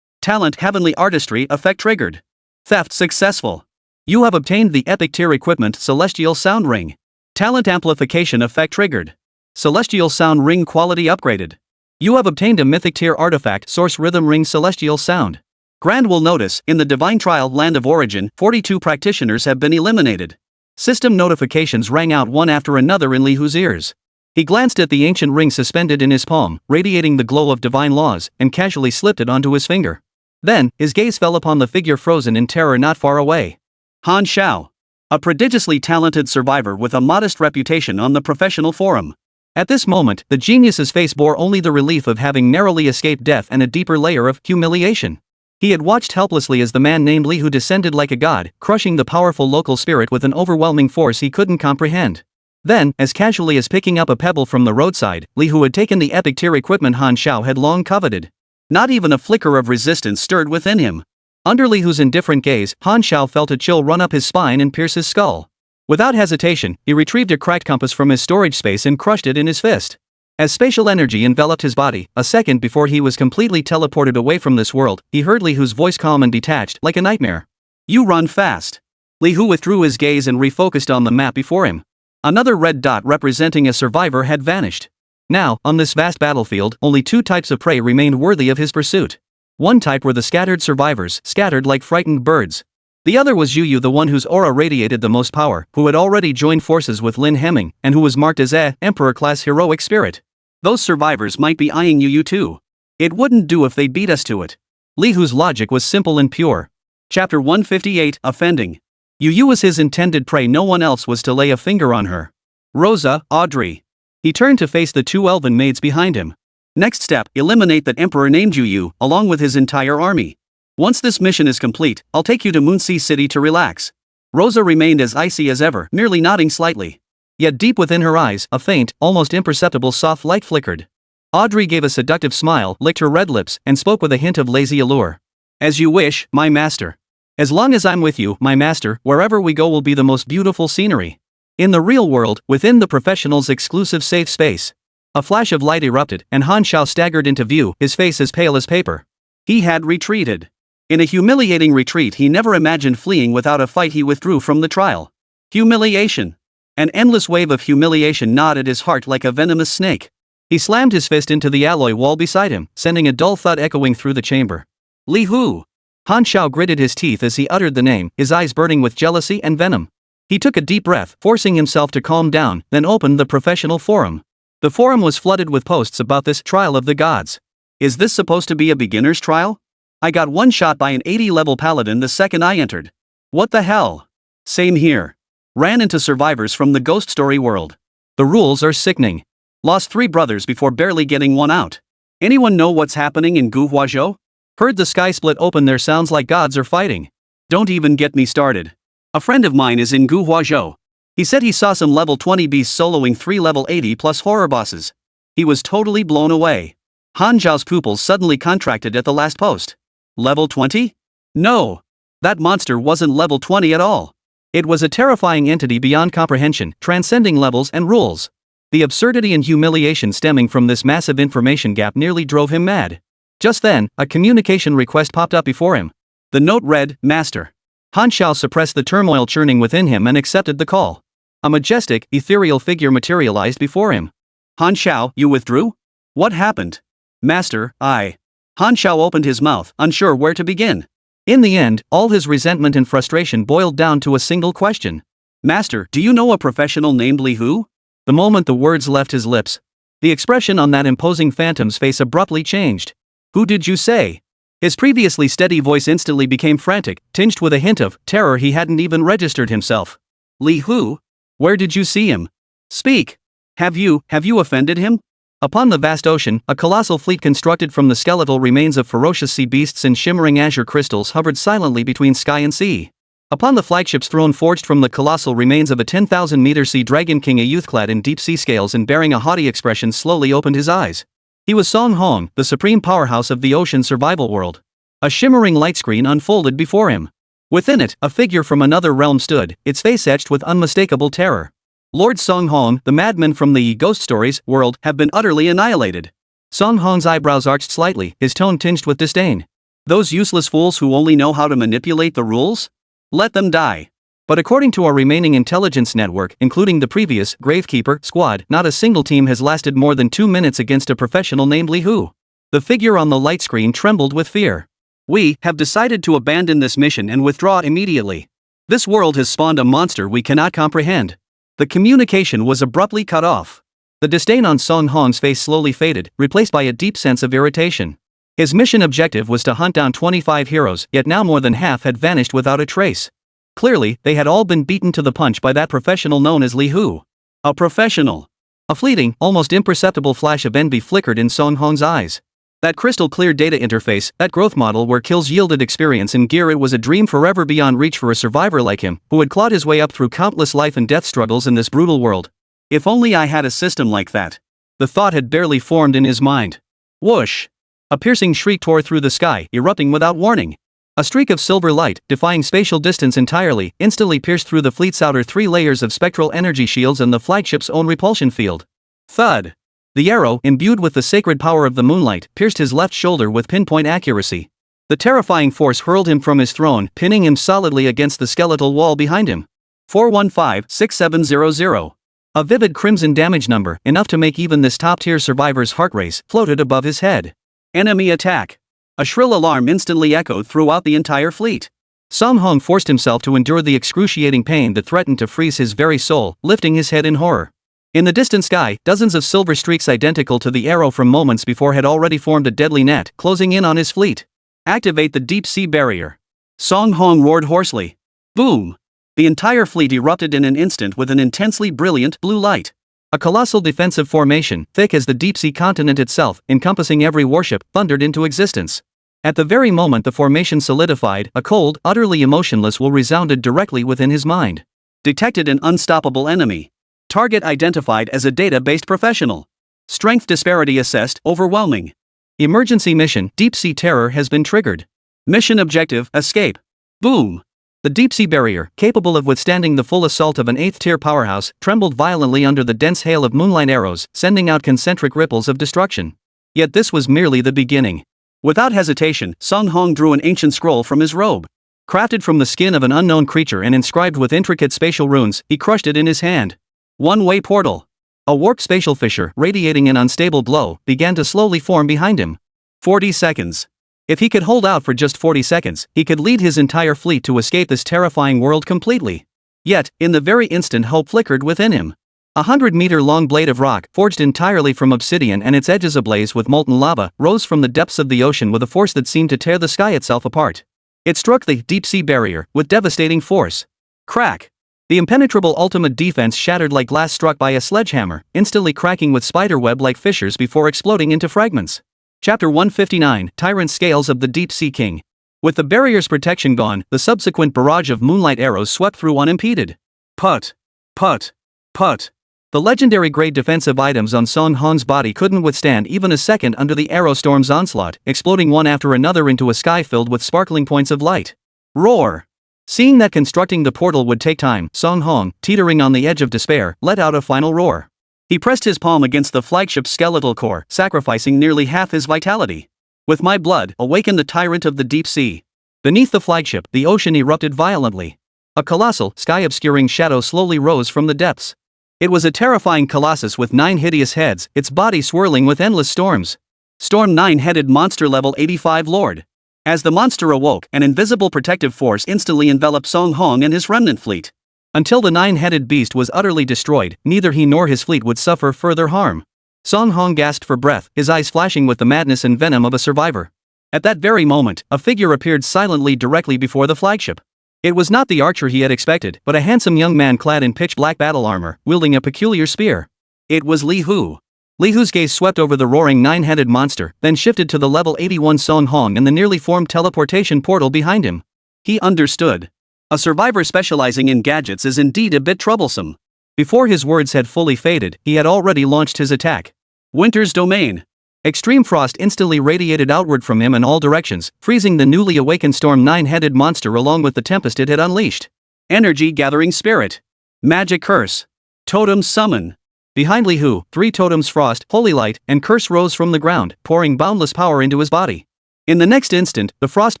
Talent Heavenly Artistry effect triggered. Theft successful. You have obtained the epic tier equipment Celestial Sound Ring. Talent Amplification effect triggered. Celestial Sound Ring quality upgraded. You have obtained a mythic tier artifact Source Rhythm Ring Celestial Sound. Grand will notice, in the Divine Trial Land of Origin, 42 practitioners have been eliminated. System notifications rang out one after another in Li Hu's ears. He glanced at the ancient ring suspended in his palm, radiating the glow of divine laws, and casually slipped it onto his finger. Then, his gaze fell upon the figure frozen in terror not far away. Han Xiao. A prodigiously talented survivor with a modest reputation on the professional forum. At this moment, the genius's face bore only the relief of having narrowly escaped death and a deeper layer of humiliation. He had watched helplessly as the man named Li Hu descended like a god, crushing the powerful local spirit with an overwhelming force he couldn't comprehend. Then, as casually as picking up a pebble from the roadside, Li Hu had taken the epic tier equipment Han Xiao had long coveted. Not even a flicker of resistance stirred within him. Under Li Hu's indifferent gaze, Han Xiao felt a chill run up his spine and pierce his skull. Without hesitation, he retrieved a cracked compass from his storage space and crushed it in his fist. As spatial energy enveloped his body, a second before he was completely teleported away from this world, he heard Li Hu's voice calm and detached, like a nightmare. You run fast. Li Hu withdrew his gaze and refocused on the map before him. Another red dot representing a survivor had vanished. Now, on this vast battlefield, only two types of prey remained worthy of his pursuit. One type were the scattered survivors, scattered like frightened birds. The other was Yu Yu, the one whose aura radiated the most power, who had already joined forces with Lin Hemming, and who was marked as a Emperor-class heroic spirit. Those survivors might be eyeing Yu Yu too. It wouldn't do if they beat us to it. Li Hu's logic was simple and pure. Chapter 158, Offending. Yu Yu was his intended prey, no one else was to lay a finger on her. Rosa, Audrey. He turned to face the two elven maids behind him. Next step, eliminate that emperor named Yu Yu, along with his entire army. Once this mission is complete, I'll take you to Moonsea City to relax. Rosa remained as icy as ever, merely nodding slightly. Yet deep within her eyes, a faint, almost imperceptible soft light flickered. Audrey gave a seductive smile, licked her red lips, and spoke with a hint of lazy allure. As you wish, my master. As long as I'm with you, my master, wherever we go will be the most beautiful scenery. In the real world, within the professional's exclusive safe space. A flash of light erupted, and Han Xiao staggered into view, his face as pale as paper. He had retreated. In a humiliating retreat he never imagined fleeing without a fight. He withdrew from the trial. Humiliation. An endless wave of humiliation gnawed at his heart like a venomous snake. He slammed his fist into the alloy wall beside him, sending a dull thud echoing through the chamber. Li Hu. Han Xiao gritted his teeth as he uttered the name, his eyes burning with jealousy and venom. He took a deep breath, forcing himself to calm down, then opened the professional forum. The forum was flooded with posts about this trial of the gods. Is this supposed to be a beginner's trial? I got one shot by an 80-level paladin the second I entered. What the hell? Same here. Ran into survivors from the ghost story world. The rules are sickening. Lost 3 brothers before barely getting one out. Anyone know what's happening in Guhuazhou? Heard the sky split open there, sounds like gods are fighting. Don't even get me started. A friend of mine is in Guhuazhou. He said he saw some level 20 beasts soloing 3 level 80 plus horror bosses. He was totally blown away. Han Zhao's pupils suddenly contracted at the last post. Level 20? No. That monster wasn't level 20 at all. It was a terrifying entity beyond comprehension, transcending levels and rules. The absurdity and humiliation stemming from this massive information gap nearly drove him mad. Just then, a communication request popped up before him. The note read, Master. Han Xiao suppressed the turmoil churning within him and accepted the call. A majestic, ethereal figure materialized before him. Han Xiao, you withdrew? What happened? Master, I. Han Xiao opened his mouth, unsure where to begin. In the end, all his resentment and frustration boiled down to a single question. Master, do you know a professional named Li Hu? The moment the words left his lips, the expression on that imposing phantom's face abruptly changed. Who did you say? His previously steady voice instantly became frantic, tinged with a hint of terror he hadn't even registered himself. Li Hu? Where did you see him? Speak. Have you offended him? Upon the vast ocean, a colossal fleet constructed from the skeletal remains of ferocious sea beasts and shimmering azure crystals hovered silently between sky and sea. Upon the flagship's throne forged from the colossal remains of a 10,000-meter sea dragon king, a youth clad in deep sea scales and bearing a haughty expression slowly opened his eyes. He was Song Hong, the supreme powerhouse of the ocean survival world. A shimmering light screen unfolded before him. Within it, a figure from another realm stood, its face etched with unmistakable terror. Lord Song Hong, the madman from the Ghost Stories world, have been utterly annihilated. Song Hong's eyebrows arched slightly, his tone tinged with disdain. Those useless fools who only know how to manipulate the rules? Let them die. But according to our remaining intelligence network, including the previous Gravekeeper squad, not a single team has lasted more than 2 minutes against a professional named Li Hu. The figure on the light screen trembled with fear. We have decided to abandon this mission and withdraw immediately. This world has spawned a monster we cannot comprehend. The communication was abruptly cut off. The disdain on Song Hong's face slowly faded, replaced by a deep sense of irritation. His mission objective was to hunt down 25 heroes, yet now more than half had vanished without a trace. Clearly, they had all been beaten to the punch by that professional known as Li Hu. A professional. A fleeting, almost imperceptible flash of envy flickered in Song Hong's eyes. That crystal-clear data interface, that growth model where kills yielded experience and gear, it was a dream forever beyond reach for a survivor like him, who had clawed his way up through countless life and death struggles in this brutal world. If only I had a system like that. The thought had barely formed in his mind. Whoosh! A piercing shriek tore through the sky, erupting without warning. A streak of silver light, defying spatial distance entirely, instantly pierced through the fleet's outer 3 layers of spectral energy shields and the flagship's own repulsion field. Thud! The arrow, imbued with the sacred power of the moonlight, pierced his left shoulder with pinpoint accuracy. The terrifying force hurled him from his throne, pinning him solidly against the skeletal wall behind him. 415-6700. A vivid crimson damage number, enough to make even this top-tier survivor's heart race, floated above his head. Enemy attack! A shrill alarm instantly echoed throughout the entire fleet. Song Hong forced himself to endure the excruciating pain that threatened to freeze his very soul, lifting his head in horror. In the distant sky, dozens of silver streaks identical to the arrow from moments before had already formed a deadly net, closing in on his fleet. Activate the deep sea barrier. Song Hong roared hoarsely. Boom! The entire fleet erupted in an instant with an intensely brilliant blue light. A colossal defensive formation, thick as the deep sea continent itself, encompassing every warship, thundered into existence. At the very moment the formation solidified, a cold, utterly emotionless will resounded directly within his mind. Detected an unstoppable enemy. Target identified as a data-based professional. Strength disparity assessed, overwhelming. Emergency mission, Deep Sea Terror has been triggered. Mission objective, escape. Boom! The deep sea barrier, capable of withstanding the full assault of an 8th-tier powerhouse, trembled violently under the dense hail of moonlight arrows, sending out concentric ripples of destruction. Yet this was merely the beginning. Without hesitation, Song Hong drew an ancient scroll from his robe. Crafted from the skin of an unknown creature and inscribed with intricate spatial runes, he crushed it in his hand. One-way portal. A warped spatial fissure, radiating an unstable glow, began to slowly form behind him. 40 seconds. If he could hold out for just 40 seconds, he could lead his entire fleet to escape this terrifying world completely. Yet, in the very instant hope flickered within him. A 100-meter-long blade of rock, forged entirely from obsidian and its edges ablaze with molten lava, rose from the depths of the ocean with a force that seemed to tear the sky itself apart. It struck the deep sea barrier with devastating force. Crack! The impenetrable ultimate defense shattered like glass struck by a sledgehammer, instantly cracking with spiderweb-like fissures before exploding into fragments. Chapter 159, Tyrant Scales of the Deep Sea King. With the barrier's protection gone, the subsequent barrage of moonlight arrows swept through unimpeded. Put! Put! Put! The legendary grade defensive items on Song Hong's body couldn't withstand even a second under the arrow storm's onslaught, exploding one after another into a sky filled with sparkling points of light. Roar! Seeing that constructing the portal would take time, Song Hong, teetering on the edge of despair, let out a final roar. He pressed his palm against the flagship's skeletal core, sacrificing nearly half his vitality. With my blood, awaken the tyrant of the deep sea. Beneath the flagship, the ocean erupted violently. A colossal, sky-obscuring shadow slowly rose from the depths. It was a terrifying colossus with 9 hideous heads, its body swirling with endless storms. Storm 9-headed monster level 85 Lord. As the monster awoke, an invisible protective force instantly enveloped Song Hong and his remnant fleet. Until the 9-headed beast was utterly destroyed, neither he nor his fleet would suffer further harm. Song Hong gasped for breath, his eyes flashing with the madness and venom of a survivor. At that very moment, a figure appeared silently directly before the flagship. It was not the archer he had expected, but a handsome young man clad in pitch-black battle armor, wielding a peculiar spear. It was Li Hu. Li Hu's gaze swept over the roaring 9-headed monster, then shifted to the level 81 Song Hong and the nearly formed teleportation portal behind him. He understood. A survivor specializing in gadgets is indeed a bit troublesome. Before his words had fully faded, he had already launched his attack. Winter's Domain. Extreme frost instantly radiated outward from him in all directions, freezing the newly awakened Storm 9-headed monster along with the tempest it had unleashed. Energy Gathering Spirit. Magic Curse. Totem Summon. Behind Li Hu, 3 totems Frost, Holy Light, and Curse rose from the ground, pouring boundless power into his body. In the next instant, the Frost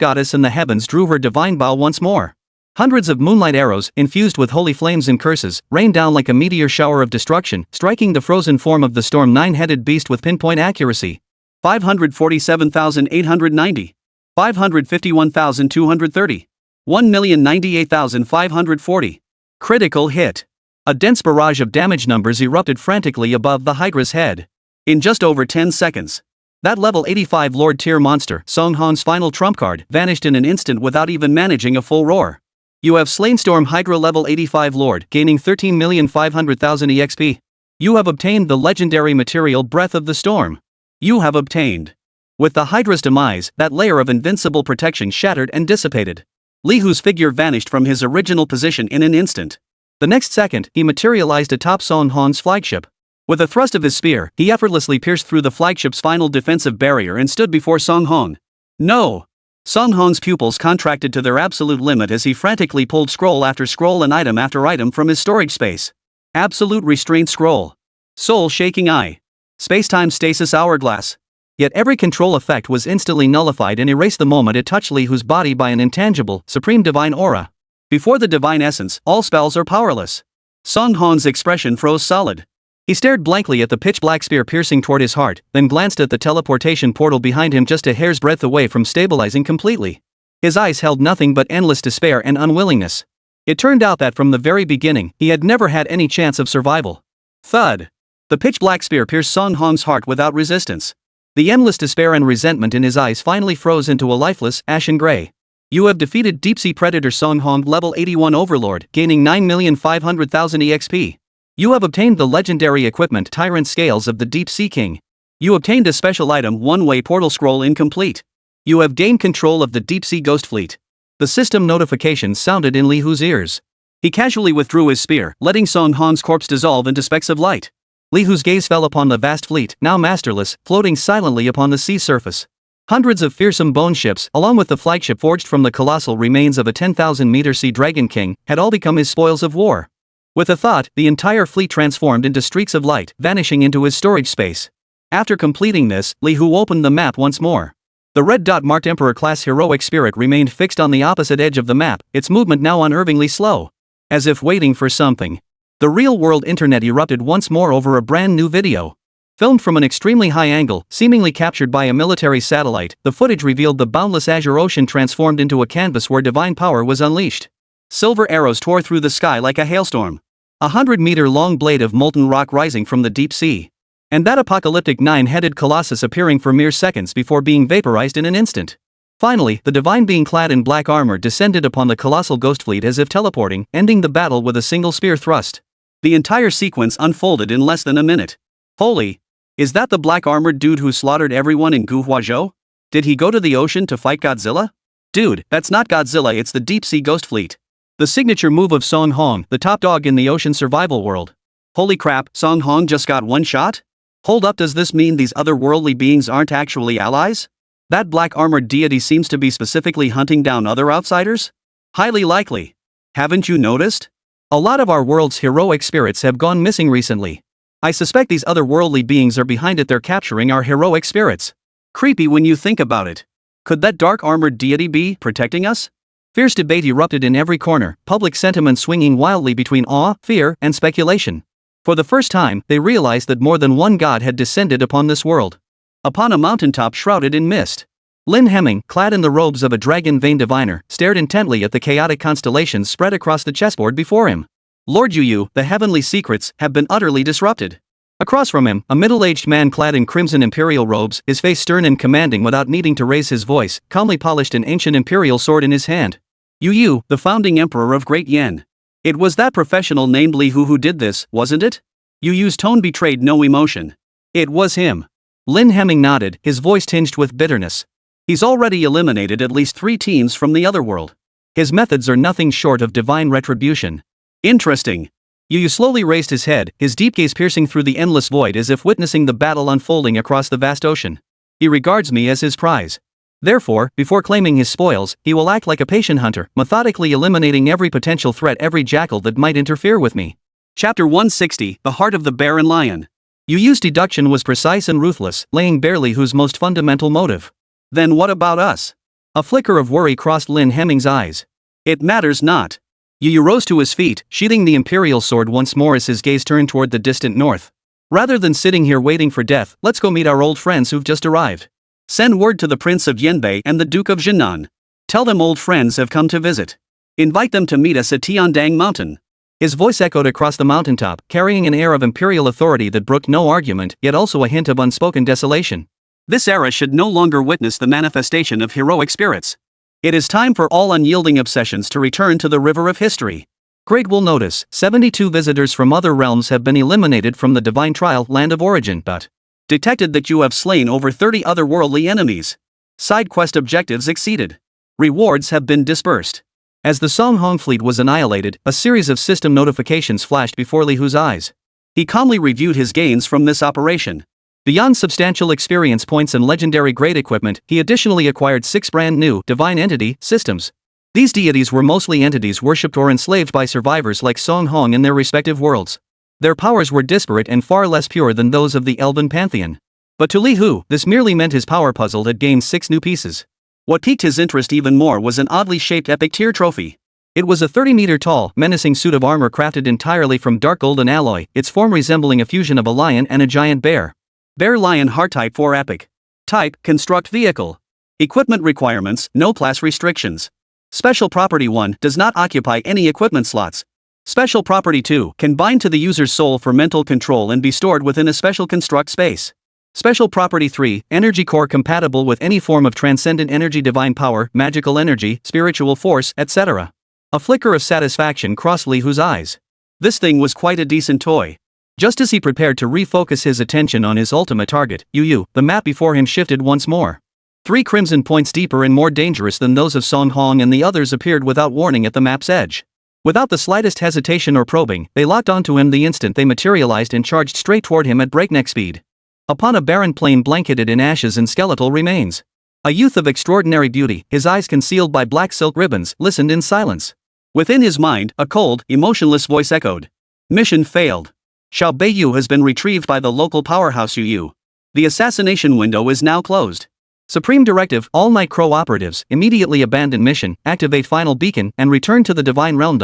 Goddess in the heavens drew her divine bow once more. Hundreds of moonlight arrows, infused with holy flames and curses, rained down like a meteor shower of destruction, striking the frozen form of the Storm 9-headed beast with pinpoint accuracy. 547,890. 551,230. 1,098,540. Critical hit. A dense barrage of damage numbers erupted frantically above the Hydra's head. In just over 10 seconds. That level 85 Lord tier monster, Song Hong's final trump card, vanished in an instant without even managing a full roar. You have slain Storm Hydra level 85 Lord, gaining 13,500,000 EXP. You have obtained the legendary material Breath of the Storm. You have obtained. With the Hydra's demise, that layer of invincible protection shattered and dissipated. Li Hu's figure vanished from his original position in an instant. The next second, he materialized atop Song Hong's flagship. With a thrust of his spear, he effortlessly pierced through the flagship's final defensive barrier and stood before Song Hong. No! Song Hong's pupils contracted to their absolute limit as he frantically pulled scroll after scroll and item after item from his storage space. Absolute Restraint Scroll. Soul-Shaking Eye. Space-Time Stasis Hourglass. Yet every control effect was instantly nullified and erased the moment it touched Li Hu's body by an intangible, supreme divine aura. Before the divine essence, all spells are powerless. Song Hong's expression froze solid. He stared blankly at the pitch-black spear piercing toward his heart, then glanced at the teleportation portal behind him just a hair's breadth away from stabilizing completely. His eyes held nothing but endless despair and unwillingness. It turned out that from the very beginning, he had never had any chance of survival. Thud! The pitch-black spear pierced Song Hong's heart without resistance. The endless despair and resentment in his eyes finally froze into a lifeless, ashen gray. You have defeated Deep-Sea Predator Song Hong level 81 Overlord, gaining 9,500,000 EXP. You have obtained the legendary equipment Tyrant Scales of the Deep Sea King. You obtained a special item One-Way Portal Scroll incomplete. You have gained control of the Deep Sea Ghost Fleet. The system notification sounded in Li Hu's ears. He casually withdrew his spear, letting Song Hong's corpse dissolve into specks of light. Li Hu's gaze fell upon the vast fleet, now masterless, floating silently upon the sea surface. Hundreds of fearsome bone ships, along with the flagship forged from the colossal remains of a 10,000-meter Sea Dragon King, had all become his spoils of war. With a thought, the entire fleet transformed into streaks of light, vanishing into his storage space. After completing this, Li Hu opened the map once more. The red dot marked Emperor-class heroic spirit remained fixed on the opposite edge of the map, its movement now unnervingly slow. As if waiting for something. The real-world internet erupted once more over a brand new video. Filmed from an extremely high angle, seemingly captured by a military satellite, the footage revealed the boundless azure ocean transformed into a canvas where divine power was unleashed. Silver arrows tore through the sky like a hailstorm. 100-meter-long blade of molten rock rising from the deep sea. And that apocalyptic 9-headed colossus appearing for mere seconds before being vaporized in an instant. Finally, the divine being clad in black armor descended upon the colossal ghost fleet as if teleporting, ending the battle with a single spear thrust. The entire sequence unfolded in less than a minute. Holy! Is that the black-armored dude who slaughtered everyone in Guhuazhou? Did he go to the ocean to fight Godzilla? Dude, that's not Godzilla, it's the deep-sea ghost fleet. The signature move of Song Hong, the top dog in the ocean survival world. Holy crap, Song Hong just got one shot? Hold up, does this mean these otherworldly beings aren't actually allies? That black-armored deity seems to be specifically hunting down other outsiders? Highly likely. Haven't you noticed? A lot of our world's heroic spirits have gone missing recently. I suspect these otherworldly beings are behind it. They're capturing our heroic spirits. Creepy when you think about it. Could that dark armored deity be protecting us? Fierce debate erupted in every corner, public sentiment swinging wildly between awe, fear, and speculation. For the first time, they realized that more than one god had descended upon this world. Upon a mountaintop shrouded in mist, Lin Hemming, clad in the robes of a dragon-vein diviner, stared intently at the chaotic constellations spread across the chessboard before him. Lord Yu, the heavenly secrets have been utterly disrupted. Across from him, a middle-aged man clad in crimson imperial robes, his face stern and commanding without needing to raise his voice, calmly polished an ancient imperial sword in his hand. Yu, the founding emperor of Great Yen. It was that professional named Li Hu did this, wasn't it? Yu's tone betrayed no emotion. It was him. Lin Hemming nodded, his voice tinged with bitterness. He's already eliminated at least 3 teams from the otherworld. His methods are nothing short of divine retribution. Interesting. Yu slowly raised his head, his deep gaze piercing through the endless void as if witnessing the battle unfolding across the vast ocean. He regards me as his prize. Therefore, before claiming his spoils, he will act like a patient hunter, methodically eliminating every potential threat, every jackal that might interfere with me. Chapter 160, The Heart of the Bear and Lion. Yu's deduction was precise and ruthless, laying bare Li Hu's most fundamental motive. Then what about us? A flicker of worry crossed Lin Hemming's eyes. It matters not. Yu rose to his feet, sheathing the imperial sword once more as his gaze turned toward the distant north. Rather than sitting here waiting for death, let's go meet our old friends who've just arrived. Send word to the Prince of Yanbei and the Duke of Jinan. Tell them old friends have come to visit. Invite them to meet us at Tiandang Mountain. His voice echoed across the mountaintop, carrying an air of imperial authority that brooked no argument, yet also a hint of unspoken desolation. This era should no longer witness the manifestation of heroic spirits. It is time for all unyielding obsessions to return to the river of history. Great will notice, 72 visitors from other realms have been eliminated from the divine trial land of origin, but detected that you have slain over 30 otherworldly enemies. Side quest objectives exceeded. Rewards have been dispersed. As the Song Hong fleet was annihilated, a series of system notifications flashed before Li Hu's eyes. He calmly reviewed his gains from this operation. Beyond substantial experience points and legendary grade equipment, he additionally acquired 6 brand new divine entity systems. These deities were mostly entities worshipped or enslaved by survivors like Song Hong in their respective worlds. Their powers were disparate and far less pure than those of the Elven Pantheon. But to Li Hu, this merely meant his power puzzle had gained 6 new pieces. What piqued his interest even more was an oddly shaped epic tier trophy. It was a 30-meter-tall, menacing suit of armor crafted entirely from dark golden alloy, its form resembling a fusion of a lion and a giant bear. Bear-Lion Heart Type 4 Epic. Type, Construct Vehicle. Equipment requirements, no class restrictions. Special Property 1 does not occupy any equipment slots. Special Property 2 can bind to the user's soul for mental control and be stored within a special construct space. Special Property 3, Energy Core compatible with any form of transcendent energy, divine power, magical energy, spiritual force, etc. A flicker of satisfaction crossed Li Hu's eyes. This thing was quite a decent toy. Just as he prepared to refocus his attention on his ultimate target, Yu, the map before him shifted once more. 3 crimson points deeper and more dangerous than those of Song Hong and the others appeared without warning at the map's edge. Without the slightest hesitation or probing, they locked onto him the instant they materialized and charged straight toward him at breakneck speed. Upon a barren plain blanketed in ashes and skeletal remains, a youth of extraordinary beauty, his eyes concealed by black silk ribbons, listened in silence. Within his mind, a cold, emotionless voice echoed. Mission failed. Xiao Beiyu has been retrieved by the local powerhouse Yu. The assassination window is now closed. Supreme Directive, all Night Crow operatives, immediately abandon mission, activate final beacon, and return to the Divine Realm.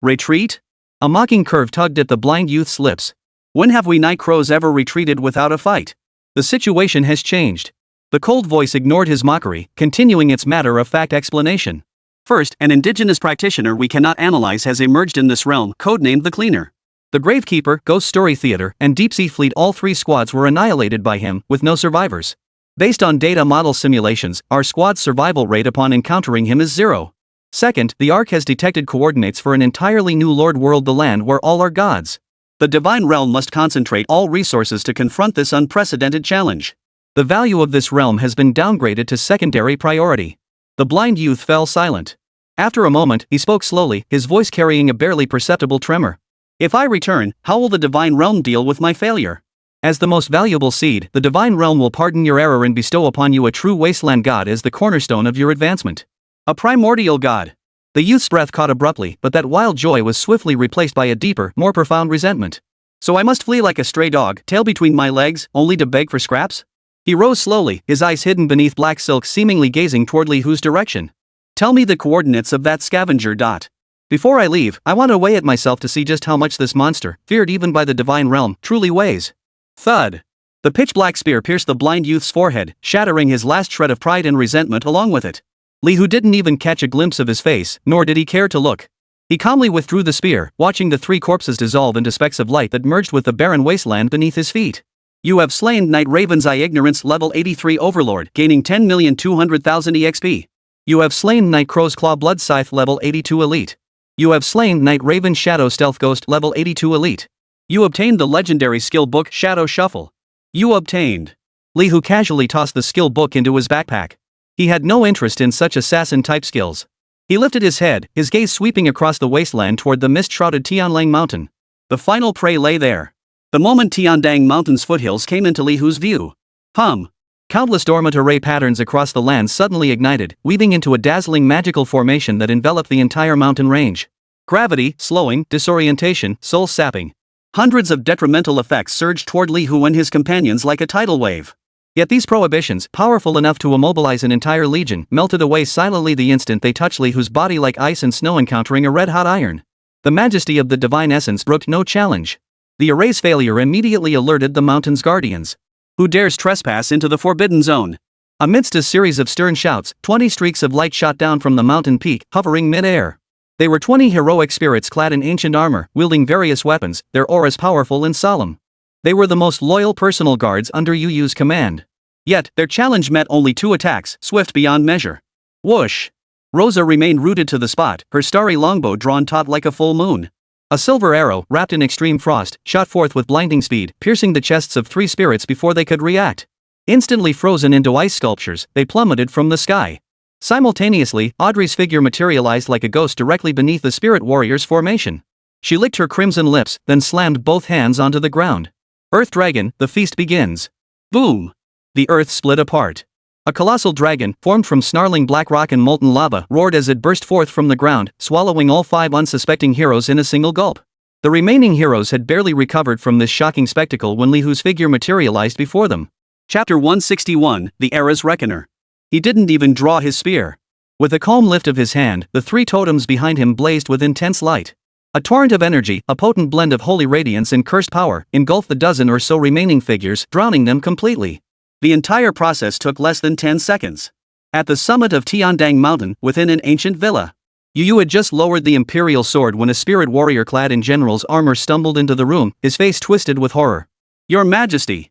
Retreat? A mocking curve tugged at the blind youth's lips. When have we Night Crows ever retreated without a fight? The situation has changed. The cold voice ignored his mockery, continuing its matter-of-fact explanation. First, an indigenous practitioner we cannot analyze has emerged in this realm, codenamed the Cleaner. The Gravekeeper, Ghost Story Theater, and Deep Sea Fleet, all 3 squads were annihilated by him, with no survivors. Based on data model simulations, our squad's survival rate upon encountering him is 0. Second, the Ark has detected coordinates for an entirely new Lord world, the land where all are gods. The Divine Realm must concentrate all resources to confront this unprecedented challenge. The value of this realm has been downgraded to secondary priority. The blind youth fell silent. After a moment, he spoke slowly, his voice carrying a barely perceptible tremor. If I return, how will the Divine Realm deal with my failure? As the most valuable seed, the Divine Realm will pardon your error and bestow upon you a true wasteland god as the cornerstone of your advancement. A primordial god. The youth's breath caught abruptly, but that wild joy was swiftly replaced by a deeper, more profound resentment. So I must flee like a stray dog, tail between my legs, only to beg for scraps? He rose slowly, his eyes hidden beneath black silk, seemingly gazing toward Li Hu's direction. Tell me the coordinates of that scavenger dot. Before I leave, I want to weigh it myself to see just how much this monster, feared even by the divine realm, truly weighs. Thud. The pitch-black spear pierced the blind youth's forehead, shattering his last shred of pride and resentment along with it. Li Hu didn't even catch a glimpse of his face, nor did he care to look. He calmly withdrew the spear, watching the three corpses dissolve into specks of light that merged with the barren wasteland beneath his feet. You have slain Knight Raven's Eye Ignorance level 83 Overlord, gaining 10,200,000 EXP. You have slain Knight Crow's Claw Blood Scythe level 82 Elite. You have slain Knight Raven Shadow Stealth Ghost level 82 Elite. You obtained the legendary skill book Shadow Shuffle. You obtained. Li Hu casually tossed the skill book into his backpack. He had no interest in such assassin-type skills. He lifted his head, his gaze sweeping across the wasteland toward the mist-shrouded Tianlang Mountain. The final prey lay there. The moment Tiandang Mountain's foothills came into Li Hu's view. Countless dormant array patterns across the land suddenly ignited, weaving into a dazzling magical formation that enveloped the entire mountain range. Gravity, slowing, disorientation, soul-sapping. Hundreds of detrimental effects surged toward Li Hu and his companions like a tidal wave. Yet these prohibitions, powerful enough to immobilize an entire legion, melted away silently the instant they touched Li Hu's body like ice and snow encountering a red-hot iron. The majesty of the divine essence brooked no challenge. The array's failure immediately alerted the mountain's guardians. Who dares trespass into the forbidden zone? Amidst a series of stern shouts, 20 streaks of light shot down from the mountain peak, hovering mid-air. They were 20 heroic spirits clad in ancient armor, wielding various weapons, their auras powerful and solemn. They were the most loyal personal guards under Yu Yu's command. Yet, their challenge met only 2 attacks, swift beyond measure. Whoosh! Rosa remained rooted to the spot, her starry longbow drawn taut like a full moon. A silver arrow, wrapped in extreme frost, shot forth with blinding speed, piercing the chests of 3 spirits before they could react. Instantly frozen into ice sculptures, they plummeted from the sky. Simultaneously, Audrey's figure materialized like a ghost directly beneath the spirit warrior's formation. She licked her crimson lips, then slammed both hands onto the ground. Earth Dragon, the feast begins. Boom! The earth split apart. A colossal dragon, formed from snarling black rock and molten lava, roared as it burst forth from the ground, swallowing all 5 unsuspecting heroes in a single gulp. The remaining heroes had barely recovered from this shocking spectacle when Li Hu's figure materialized before them. Chapter 161, The Era's Reckoner. He didn't even draw his spear. With a calm lift of his hand, the 3 totems behind him blazed with intense light. A torrent of energy, a potent blend of holy radiance and cursed power, engulfed the dozen or so remaining figures, drowning them completely. The entire process took less than 10 seconds. At the summit of Tiandang Mountain, within an ancient villa. Yu Yu had just lowered the imperial sword when a spirit warrior clad in general's armor stumbled into the room, his face twisted with horror. Your Majesty!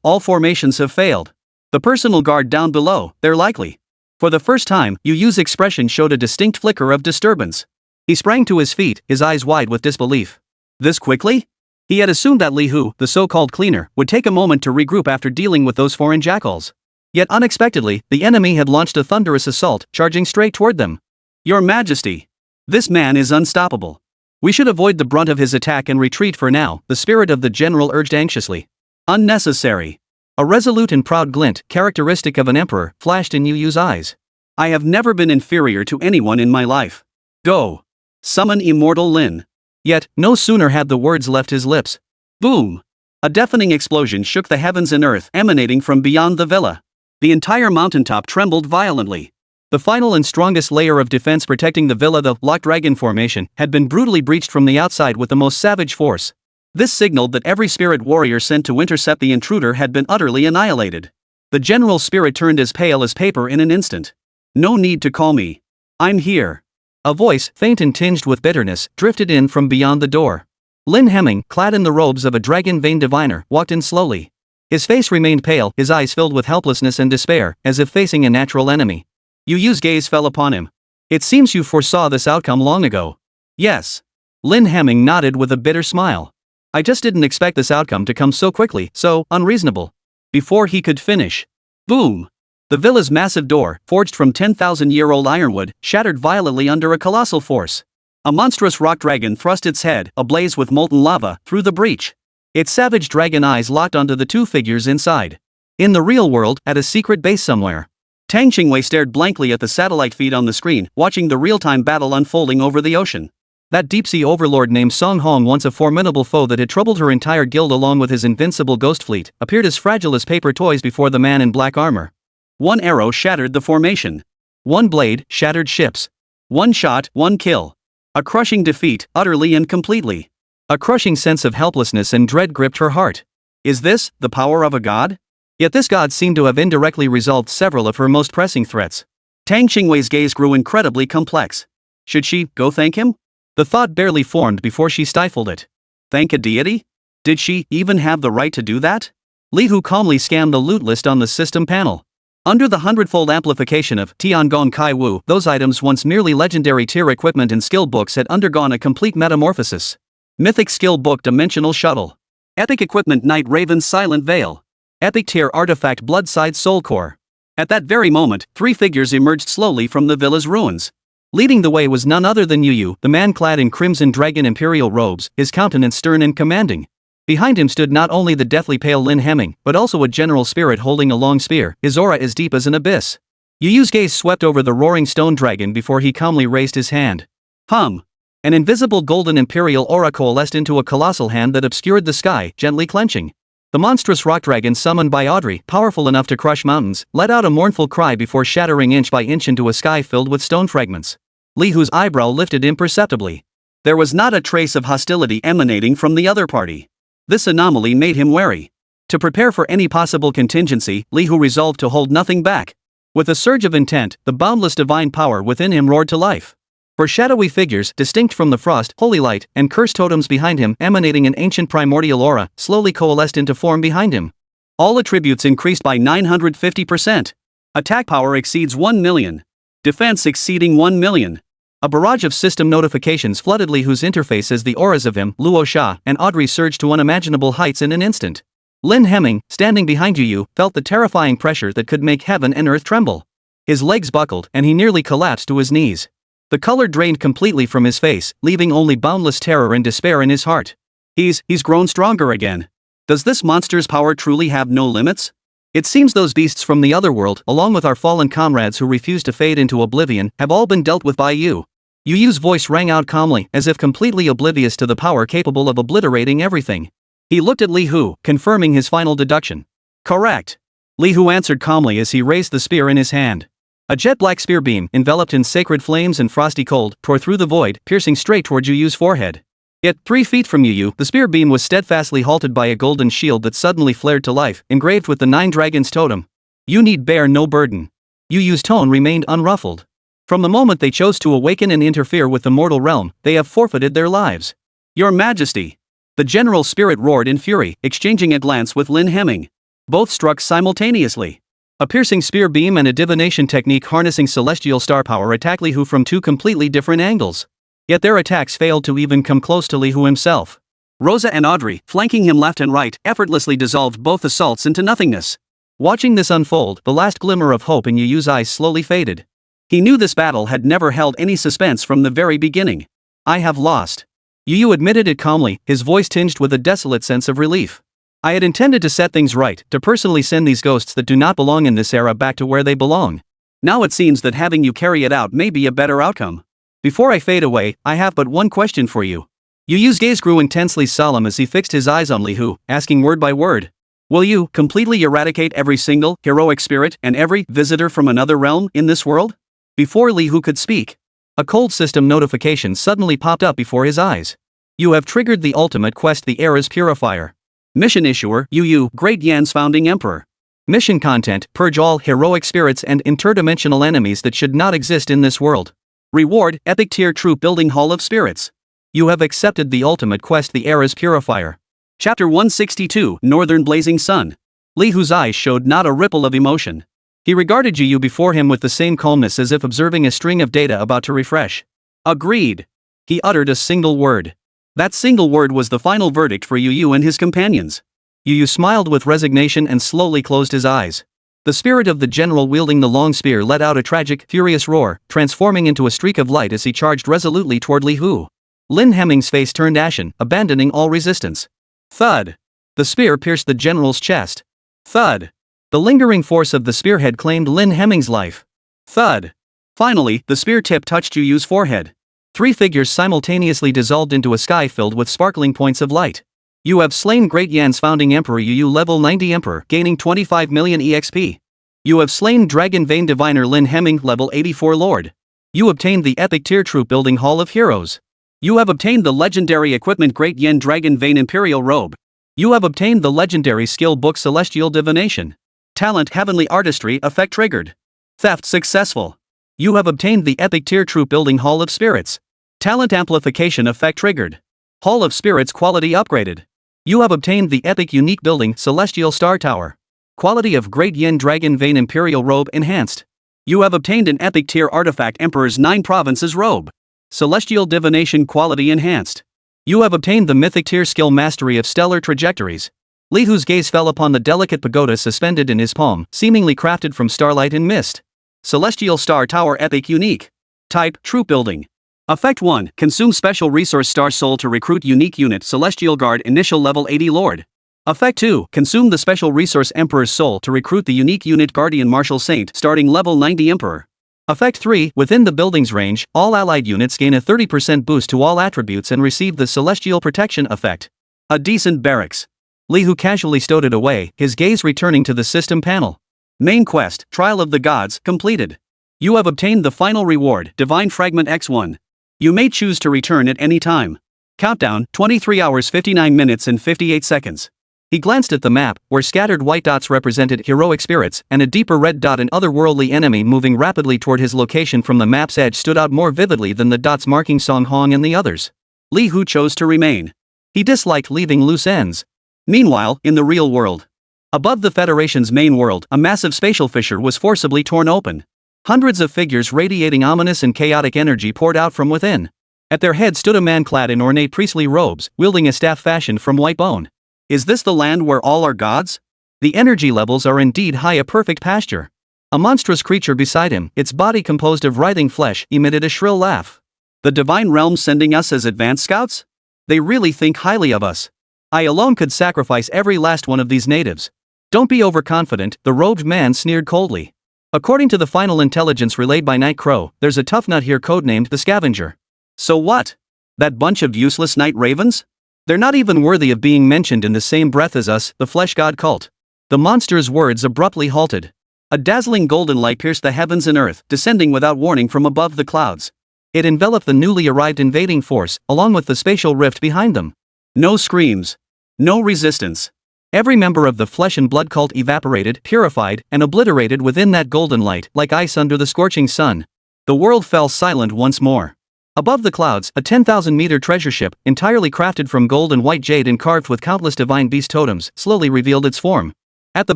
All formations have failed. The personal guard down below, they're likely. For the first time, Yu Yu's expression showed a distinct flicker of disturbance. He sprang to his feet, his eyes wide with disbelief. This quickly? He had assumed that Li Hu, the so-called cleaner, would take a moment to regroup after dealing with those foreign jackals. Yet unexpectedly, the enemy had launched a thunderous assault, charging straight toward them. Your Majesty! This man is unstoppable. We should avoid the brunt of his attack and retreat for now, the spirit of the general urged anxiously. Unnecessary. A resolute and proud glint, characteristic of an emperor, flashed in Yu Yu's eyes. I have never been inferior to anyone in my life. Go. Summon Immortal Lin. Yet, no sooner had the words left his lips. Boom! A deafening explosion shook the heavens and earth, emanating from beyond the villa. The entire mountaintop trembled violently. The final and strongest layer of defense protecting the villa, the Locked Dragon Formation, had been brutally breached from the outside with the most savage force. This signaled that every spirit warrior sent to intercept the intruder had been utterly annihilated. The general's spirit turned as pale as paper in an instant. No need to call me. I'm here. A voice, faint and tinged with bitterness, drifted in from beyond the door. Lin Hemming, clad in the robes of a dragon vein diviner, walked in slowly. His face remained pale, his eyes filled with helplessness and despair, as if facing a natural enemy. Yu Yu's gaze fell upon him. It seems you foresaw this outcome long ago. Yes. Lin Hemming nodded with a bitter smile. I just didn't expect this outcome to come so quickly, so unreasonable. Before he could finish. Boom! The villa's massive door, forged from 10,000-year-old ironwood, shattered violently under a colossal force. A monstrous rock dragon thrust its head, ablaze with molten lava, through the breach. Its savage dragon eyes locked onto the 2 figures inside. In the real world, at a secret base somewhere. Tang Qingwei stared blankly at the satellite feed on the screen, watching the real-time battle unfolding over the ocean. That deep-sea overlord named Song Hong, once a formidable foe that had troubled her entire guild along with his invincible ghost fleet, appeared as fragile as paper toys before the man in black armor. One arrow shattered the formation. One blade shattered ships. One shot, one kill. A crushing defeat, utterly and completely. A crushing sense of helplessness and dread gripped her heart. Is this the power of a god? Yet this god seemed to have indirectly resolved several of her most pressing threats. Tang Qingwei's gaze grew incredibly complex. Should she go thank him? The thought barely formed before she stifled it. Thank a deity? Did she even have the right to do that? Li Hu calmly scanned the loot list on the system panel. Under the hundredfold amplification of Tiangong Kai Wu, those items, once merely legendary tier equipment and skill books, had undergone a complete metamorphosis. Mythic skill book Dimensional Shuttle. Epic equipment Night Raven's Silent Veil. Epic tier artifact Bloodside Soul Core. At that very moment, 3 figures emerged slowly from the villa's ruins. Leading the way was none other than Yu Yu, the man clad in crimson dragon imperial robes, his countenance stern and commanding. Behind him stood not only the deathly pale Lin Hemming, but also a general spirit holding a long spear, his aura as deep as an abyss. Yu Yu's gaze swept over the roaring stone dragon before he calmly raised his hand. Hum! An invisible golden imperial aura coalesced into a colossal hand that obscured the sky, gently clenching. The monstrous rock dragon summoned by Audrey, powerful enough to crush mountains, let out a mournful cry before shattering inch by inch into a sky filled with stone fragments. Li Hu's eyebrow lifted imperceptibly. There was not a trace of hostility emanating from the other party. This anomaly made him wary. To prepare for any possible contingency, Li Hu resolved to hold nothing back. With a surge of intent, the boundless divine power within him roared to life. For shadowy figures, distinct from the frost, holy light, and cursed totems behind him, emanating an ancient primordial aura, slowly coalesced into form behind him. All attributes increased by 950%. Attack power exceeds 1 million. Defense exceeding 1 million. A barrage of system notifications flooded Li Hu's interface as the auras of him, Luo Sha, and Audrey surged to unimaginable heights in an instant. Lin Hemming, standing behind Yu Yu, felt the terrifying pressure that could make heaven and earth tremble. His legs buckled, and he nearly collapsed to his knees. The color drained completely from his face, leaving only boundless terror and despair in his heart. He's grown stronger again. Does this monster's power truly have no limits? It seems those beasts from the other world, along with our fallen comrades who refuse to fade into oblivion, have all been dealt with by you. Yu Yu's voice rang out calmly, as if completely oblivious to the power capable of obliterating everything. He looked at Li Hu, confirming his final deduction. Correct. Li Hu answered calmly as he raised the spear in his hand. A jet-black spear beam, enveloped in sacred flames and frosty cold, tore through the void, piercing straight toward Yu Yu's forehead. Yet, 3 feet from Yu Yu, the spear beam was steadfastly halted by a golden shield that suddenly flared to life, engraved with the 9 dragons totem. You need bear no burden. Yu Yu's tone remained unruffled. From the moment they chose to awaken and interfere with the mortal realm, they have forfeited their lives. Your Majesty! The general spirit roared in fury, exchanging a glance with Lin Hemming. Both struck simultaneously. A piercing spear beam and a divination technique harnessing celestial star power attacked Li Hu from 2 completely different angles. Yet their attacks failed to even come close to Li Hu himself. Rosa and Audrey, flanking him left and right, effortlessly dissolved both assaults into nothingness. Watching this unfold, the last glimmer of hope in Yu Yu's eyes slowly faded. He knew this battle had never held any suspense from the very beginning. I have lost. Yu Yu admitted it calmly, his voice tinged with a desolate sense of relief. I had intended to set things right, to personally send these ghosts that do not belong in this era back to where they belong. Now it seems that having you carry it out may be a better outcome. Before I fade away, I have but one question for you. Yu Yu's gaze grew intensely solemn as he fixed his eyes on Li Hu, asking word by word. Will you completely eradicate every single heroic spirit and every visitor from another realm in this world? Before Li Hu could speak, a cold system notification suddenly popped up before his eyes. You have triggered the ultimate quest, the Era's Purifier. Mission issuer, Yu Yu, Great Yan's founding emperor. Mission content, purge all heroic spirits and interdimensional enemies that should not exist in this world. Reward, epic tier troop building Hall of Spirits. You have accepted the ultimate quest, the Era's Purifier. Chapter 162, Northern Blazing Sun. Li Hu's eyes showed not a ripple of emotion. He regarded Yu Yu before him with the same calmness as if observing a string of data about to refresh. Agreed. He uttered a single word. That single word was the final verdict for Yu Yu and his companions. Yu Yu smiled with resignation and slowly closed his eyes. The spirit of the general wielding the long spear let out a tragic, furious roar, transforming into a streak of light as he charged resolutely toward Li Hu. Lin Hemming's face turned ashen, abandoning all resistance. Thud! The spear pierced the general's chest. Thud! The lingering force of the spearhead claimed Lin Hemming's life. Thud. Finally, the spear tip touched Yu Yu's forehead. 3 figures simultaneously dissolved into a sky filled with sparkling points of light. You have slain Great Yan's founding emperor Yu Yu, level 90 emperor, gaining 25 million EXP. You have slain Dragon Vein Diviner Lin Hemming, level 84 lord. You obtained the epic tier troop building Hall of Heroes. You have obtained the legendary equipment Great Yen Dragon Vein Imperial Robe. You have obtained the legendary skill book Celestial Divination. Talent Heavenly Artistry effect triggered. Theft successful. You have obtained the epic tier troop building Hall of Spirits. Talent Amplification effect triggered. Hall of Spirits quality upgraded. You have obtained the epic unique building Celestial Star Tower. Quality of Great Yen Dragon Vein Imperial Robe enhanced. You have obtained an epic tier artifact Emperor's 9 Provinces Robe. Celestial Divination quality enhanced. You have obtained the mythic tier skill Mastery of Stellar Trajectories. Li Hu's gaze fell upon the delicate pagoda suspended in his palm, seemingly crafted from starlight and mist. Celestial Star Tower epic unique. Type Troop Building. Effect 1. Consume special resource Star Soul to recruit unique unit Celestial Guard initial level 80 Lord. Effect 2. Consume the special resource Emperor's Soul to recruit the unique unit Guardian Martial Saint starting level 90 Emperor. Effect 3. Within the building's range, all allied units gain a 30% boost to all attributes and receive the Celestial Protection effect. A decent barracks. Li Hu casually stowed it away, his gaze returning to the system panel. Main quest, Trial of the Gods, completed. You have obtained the final reward, Divine Fragment X1. You may choose to return at any time. Countdown, 23 hours 59 minutes and 58 seconds. He glanced at the map, where scattered white dots represented heroic spirits, and a deeper red dot, an otherworldly enemy moving rapidly toward his location from the map's edge, stood out more vividly than the dots marking Song Hong and the others. Li Hu chose to remain. He disliked leaving loose ends. Meanwhile, in the real world. Above the Federation's main world, a massive spatial fissure was forcibly torn open. Hundreds of figures radiating ominous and chaotic energy poured out from within. At their head stood a man clad in ornate priestly robes, wielding a staff fashioned from white bone. Is this the land where all are gods? The energy levels are indeed high, a perfect pasture. A monstrous creature beside him, its body composed of writhing flesh, emitted a shrill laugh. The divine realm sending us as advanced scouts? They really think highly of us. I alone could sacrifice every last one of these natives. Don't be overconfident, the robed man sneered coldly. According to the final intelligence relayed by Night Crow, there's a tough nut here codenamed the Scavenger. So what? That bunch of useless night ravens? They're not even worthy of being mentioned in the same breath as us, the flesh god cult. The monster's words abruptly halted. A dazzling golden light pierced the heavens and earth, descending without warning from above the clouds. It enveloped the newly arrived invading force, along with the spatial rift behind them. No screams. No resistance. Every member of the flesh and blood cult evaporated, purified, and obliterated within that golden light, like ice under the scorching sun. The world fell silent once more. Above the clouds, a 10,000-meter treasure ship, entirely crafted from gold and white jade and carved with countless divine beast totems, slowly revealed its form. At the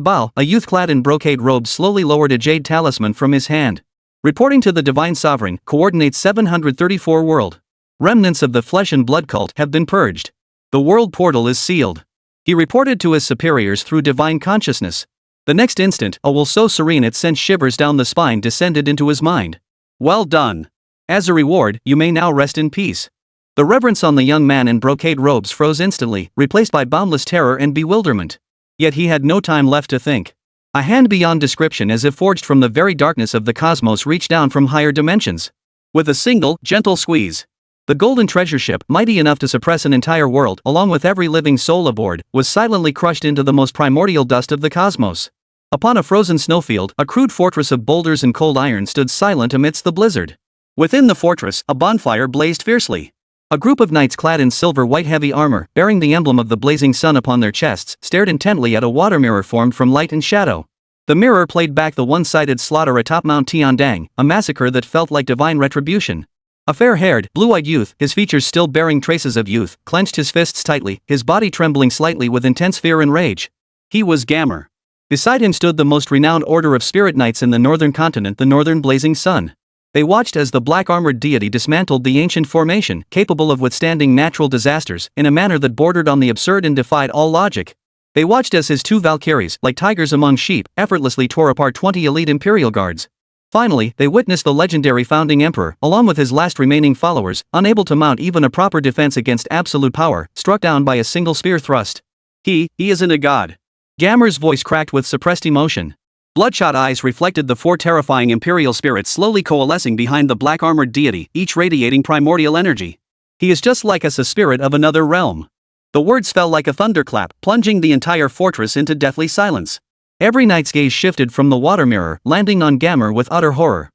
bow, a youth clad in brocade robes slowly lowered a jade talisman from his hand. Reporting to the Divine Sovereign, coordinates 734 world. Remnants of the flesh and blood cult have been purged. The world portal is sealed. He reported to his superiors through divine consciousness. The next instant, a will so serene it sent shivers down the spine descended into his mind. Well done. As a reward, you may now rest in peace. The reverence on the young man in brocade robes froze instantly, replaced by boundless terror and bewilderment. Yet he had no time left to think. A hand beyond description, as if forged from the very darkness of the cosmos, reached down from higher dimensions. With a single, gentle squeeze, the golden treasure ship, mighty enough to suppress an entire world along with every living soul aboard, was silently crushed into the most primordial dust of the cosmos. Upon a frozen snowfield, a crude fortress of boulders and cold iron stood silent amidst the blizzard. Within the fortress, a bonfire blazed fiercely. A group of knights clad in silver white heavy armor, bearing the emblem of the blazing sun upon their chests, stared intently at a water mirror formed from light and shadow. The mirror played back the one-sided slaughter atop Mount Tiandang, a massacre that felt like divine retribution. A fair-haired, blue-eyed youth, his features still bearing traces of youth, clenched his fists tightly, his body trembling slightly with intense fear and rage. He was Gamer. Beside him stood the most renowned order of spirit knights in the northern continent, the Northern Blazing Sun. They watched as the black-armored deity dismantled the ancient formation, capable of withstanding natural disasters, in a manner that bordered on the absurd and defied all logic. They watched as his 2 Valkyries, like tigers among sheep, effortlessly tore apart 20 elite Imperial guards. Finally, they witnessed the legendary founding emperor, along with his last remaining followers, unable to mount even a proper defense against absolute power, struck down by a single spear thrust. He isn't a god. Gammer's voice cracked with suppressed emotion. Bloodshot eyes reflected the 4 terrifying imperial spirits slowly coalescing behind the black-armored deity, each radiating primordial energy. He is just like us, a spirit of another realm. The words fell like a thunderclap, plunging the entire fortress into deathly silence. Every knight's gaze shifted from the water mirror, landing on Gammer with utter horror.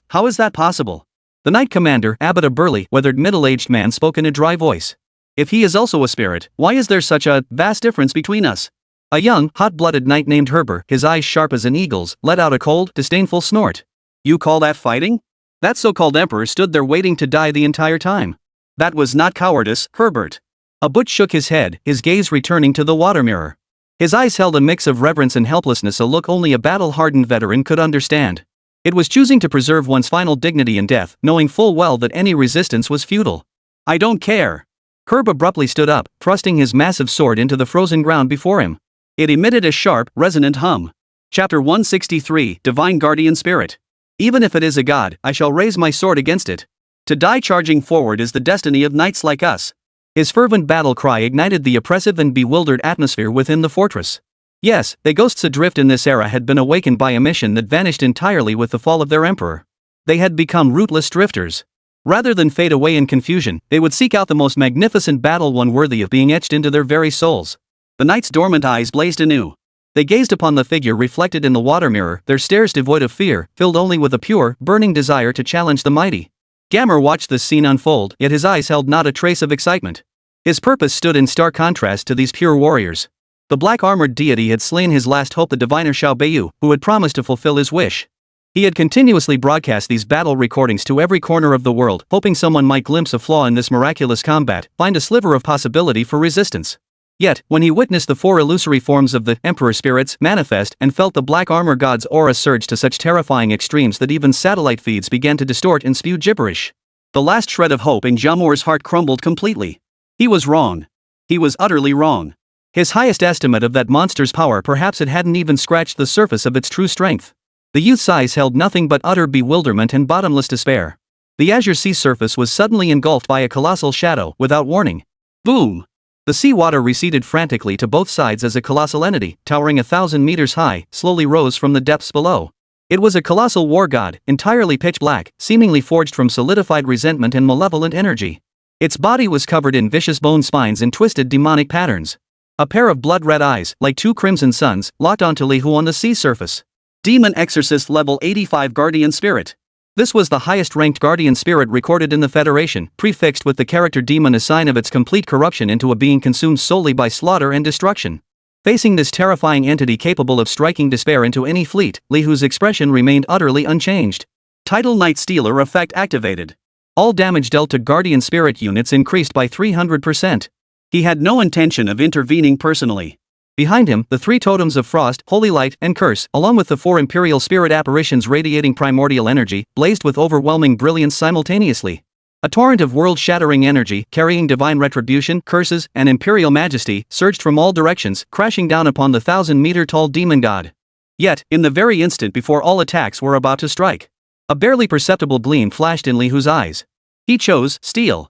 How is that possible? The knight commander, Abbot, a burly, weathered middle-aged man, spoke in a dry voice. If he is also a spirit, why is there such a vast difference between us? A young, hot-blooded knight named Herber, his eyes sharp as an eagle's, let out a cold, disdainful snort. You call that fighting? That so-called emperor stood there waiting to die the entire time. That was not cowardice, Herbert. A butch shook his head, his gaze returning to the water mirror. His eyes held a mix of reverence and helplessness, a look only a battle-hardened veteran could understand. It was choosing to preserve one's final dignity in death, knowing full well that any resistance was futile. I don't care. Herb abruptly stood up, thrusting his massive sword into the frozen ground before him. It emitted a sharp, resonant hum. Chapter 163, Divine Guardian Spirit. Even if it is a god, I shall raise my sword against it. To die charging forward is the destiny of knights like us. His fervent battle cry ignited the oppressive and bewildered atmosphere within the fortress. Yes, the ghosts adrift in this era had been awakened by a mission that vanished entirely with the fall of their emperor. They had become rootless drifters. Rather than fade away in confusion, they would seek out the most magnificent battle, one worthy of being etched into their very souls. The knight's dormant eyes blazed anew. They gazed upon the figure reflected in the water mirror, their stares devoid of fear, filled only with a pure, burning desire to challenge the mighty. Gammer watched this scene unfold, yet his eyes held not a trace of excitement. His purpose stood in stark contrast to these pure warriors. The black-armored deity had slain his last hope, the diviner Xiao Beiyu, who had promised to fulfill his wish. He had continuously broadcast these battle recordings to every corner of the world, hoping someone might glimpse a flaw in this miraculous combat, find a sliver of possibility for resistance. Yet, when he witnessed the 4 illusory forms of the Emperor spirits manifest and felt the black armor god's aura surge to such terrifying extremes that even satellite feeds began to distort and spew gibberish, the last shred of hope in Jamor's heart crumbled completely. He was wrong. He was utterly wrong. His highest estimate of that monster's power, perhaps it hadn't even scratched the surface of its true strength. The youth's eyes held nothing but utter bewilderment and bottomless despair. The azure sea surface was suddenly engulfed by a colossal shadow, without warning. Boom! The seawater receded frantically to both sides as a colossal entity, towering 1,000 meters high, slowly rose from the depths below. It was a colossal war god, entirely pitch black, seemingly forged from solidified resentment and malevolent energy. Its body was covered in vicious bone spines and twisted demonic patterns. A pair of blood-red eyes, like 2 crimson suns, locked onto Li Hu on the sea surface. Demon Exorcist Level 85 Guardian Spirit. This was the highest-ranked guardian spirit recorded in the Federation, prefixed with the character demon, a sign of its complete corruption into a being consumed solely by slaughter and destruction. Facing this terrifying entity capable of striking despair into any fleet, Li Hu's expression remained utterly unchanged. Title Night Stealer effect activated. All damage dealt to guardian spirit units increased by 300%. He had no intention of intervening personally. Behind him, the 3 totems of Frost, Holy Light, and Curse, along with the 4 Imperial Spirit apparitions radiating primordial energy, blazed with overwhelming brilliance simultaneously. A torrent of world-shattering energy, carrying divine retribution, curses, and imperial majesty, surged from all directions, crashing down upon the 1,000-meter-tall demon god. Yet, in the very instant before all attacks were about to strike, a barely perceptible gleam flashed in Li Hu's eyes. He chose steel.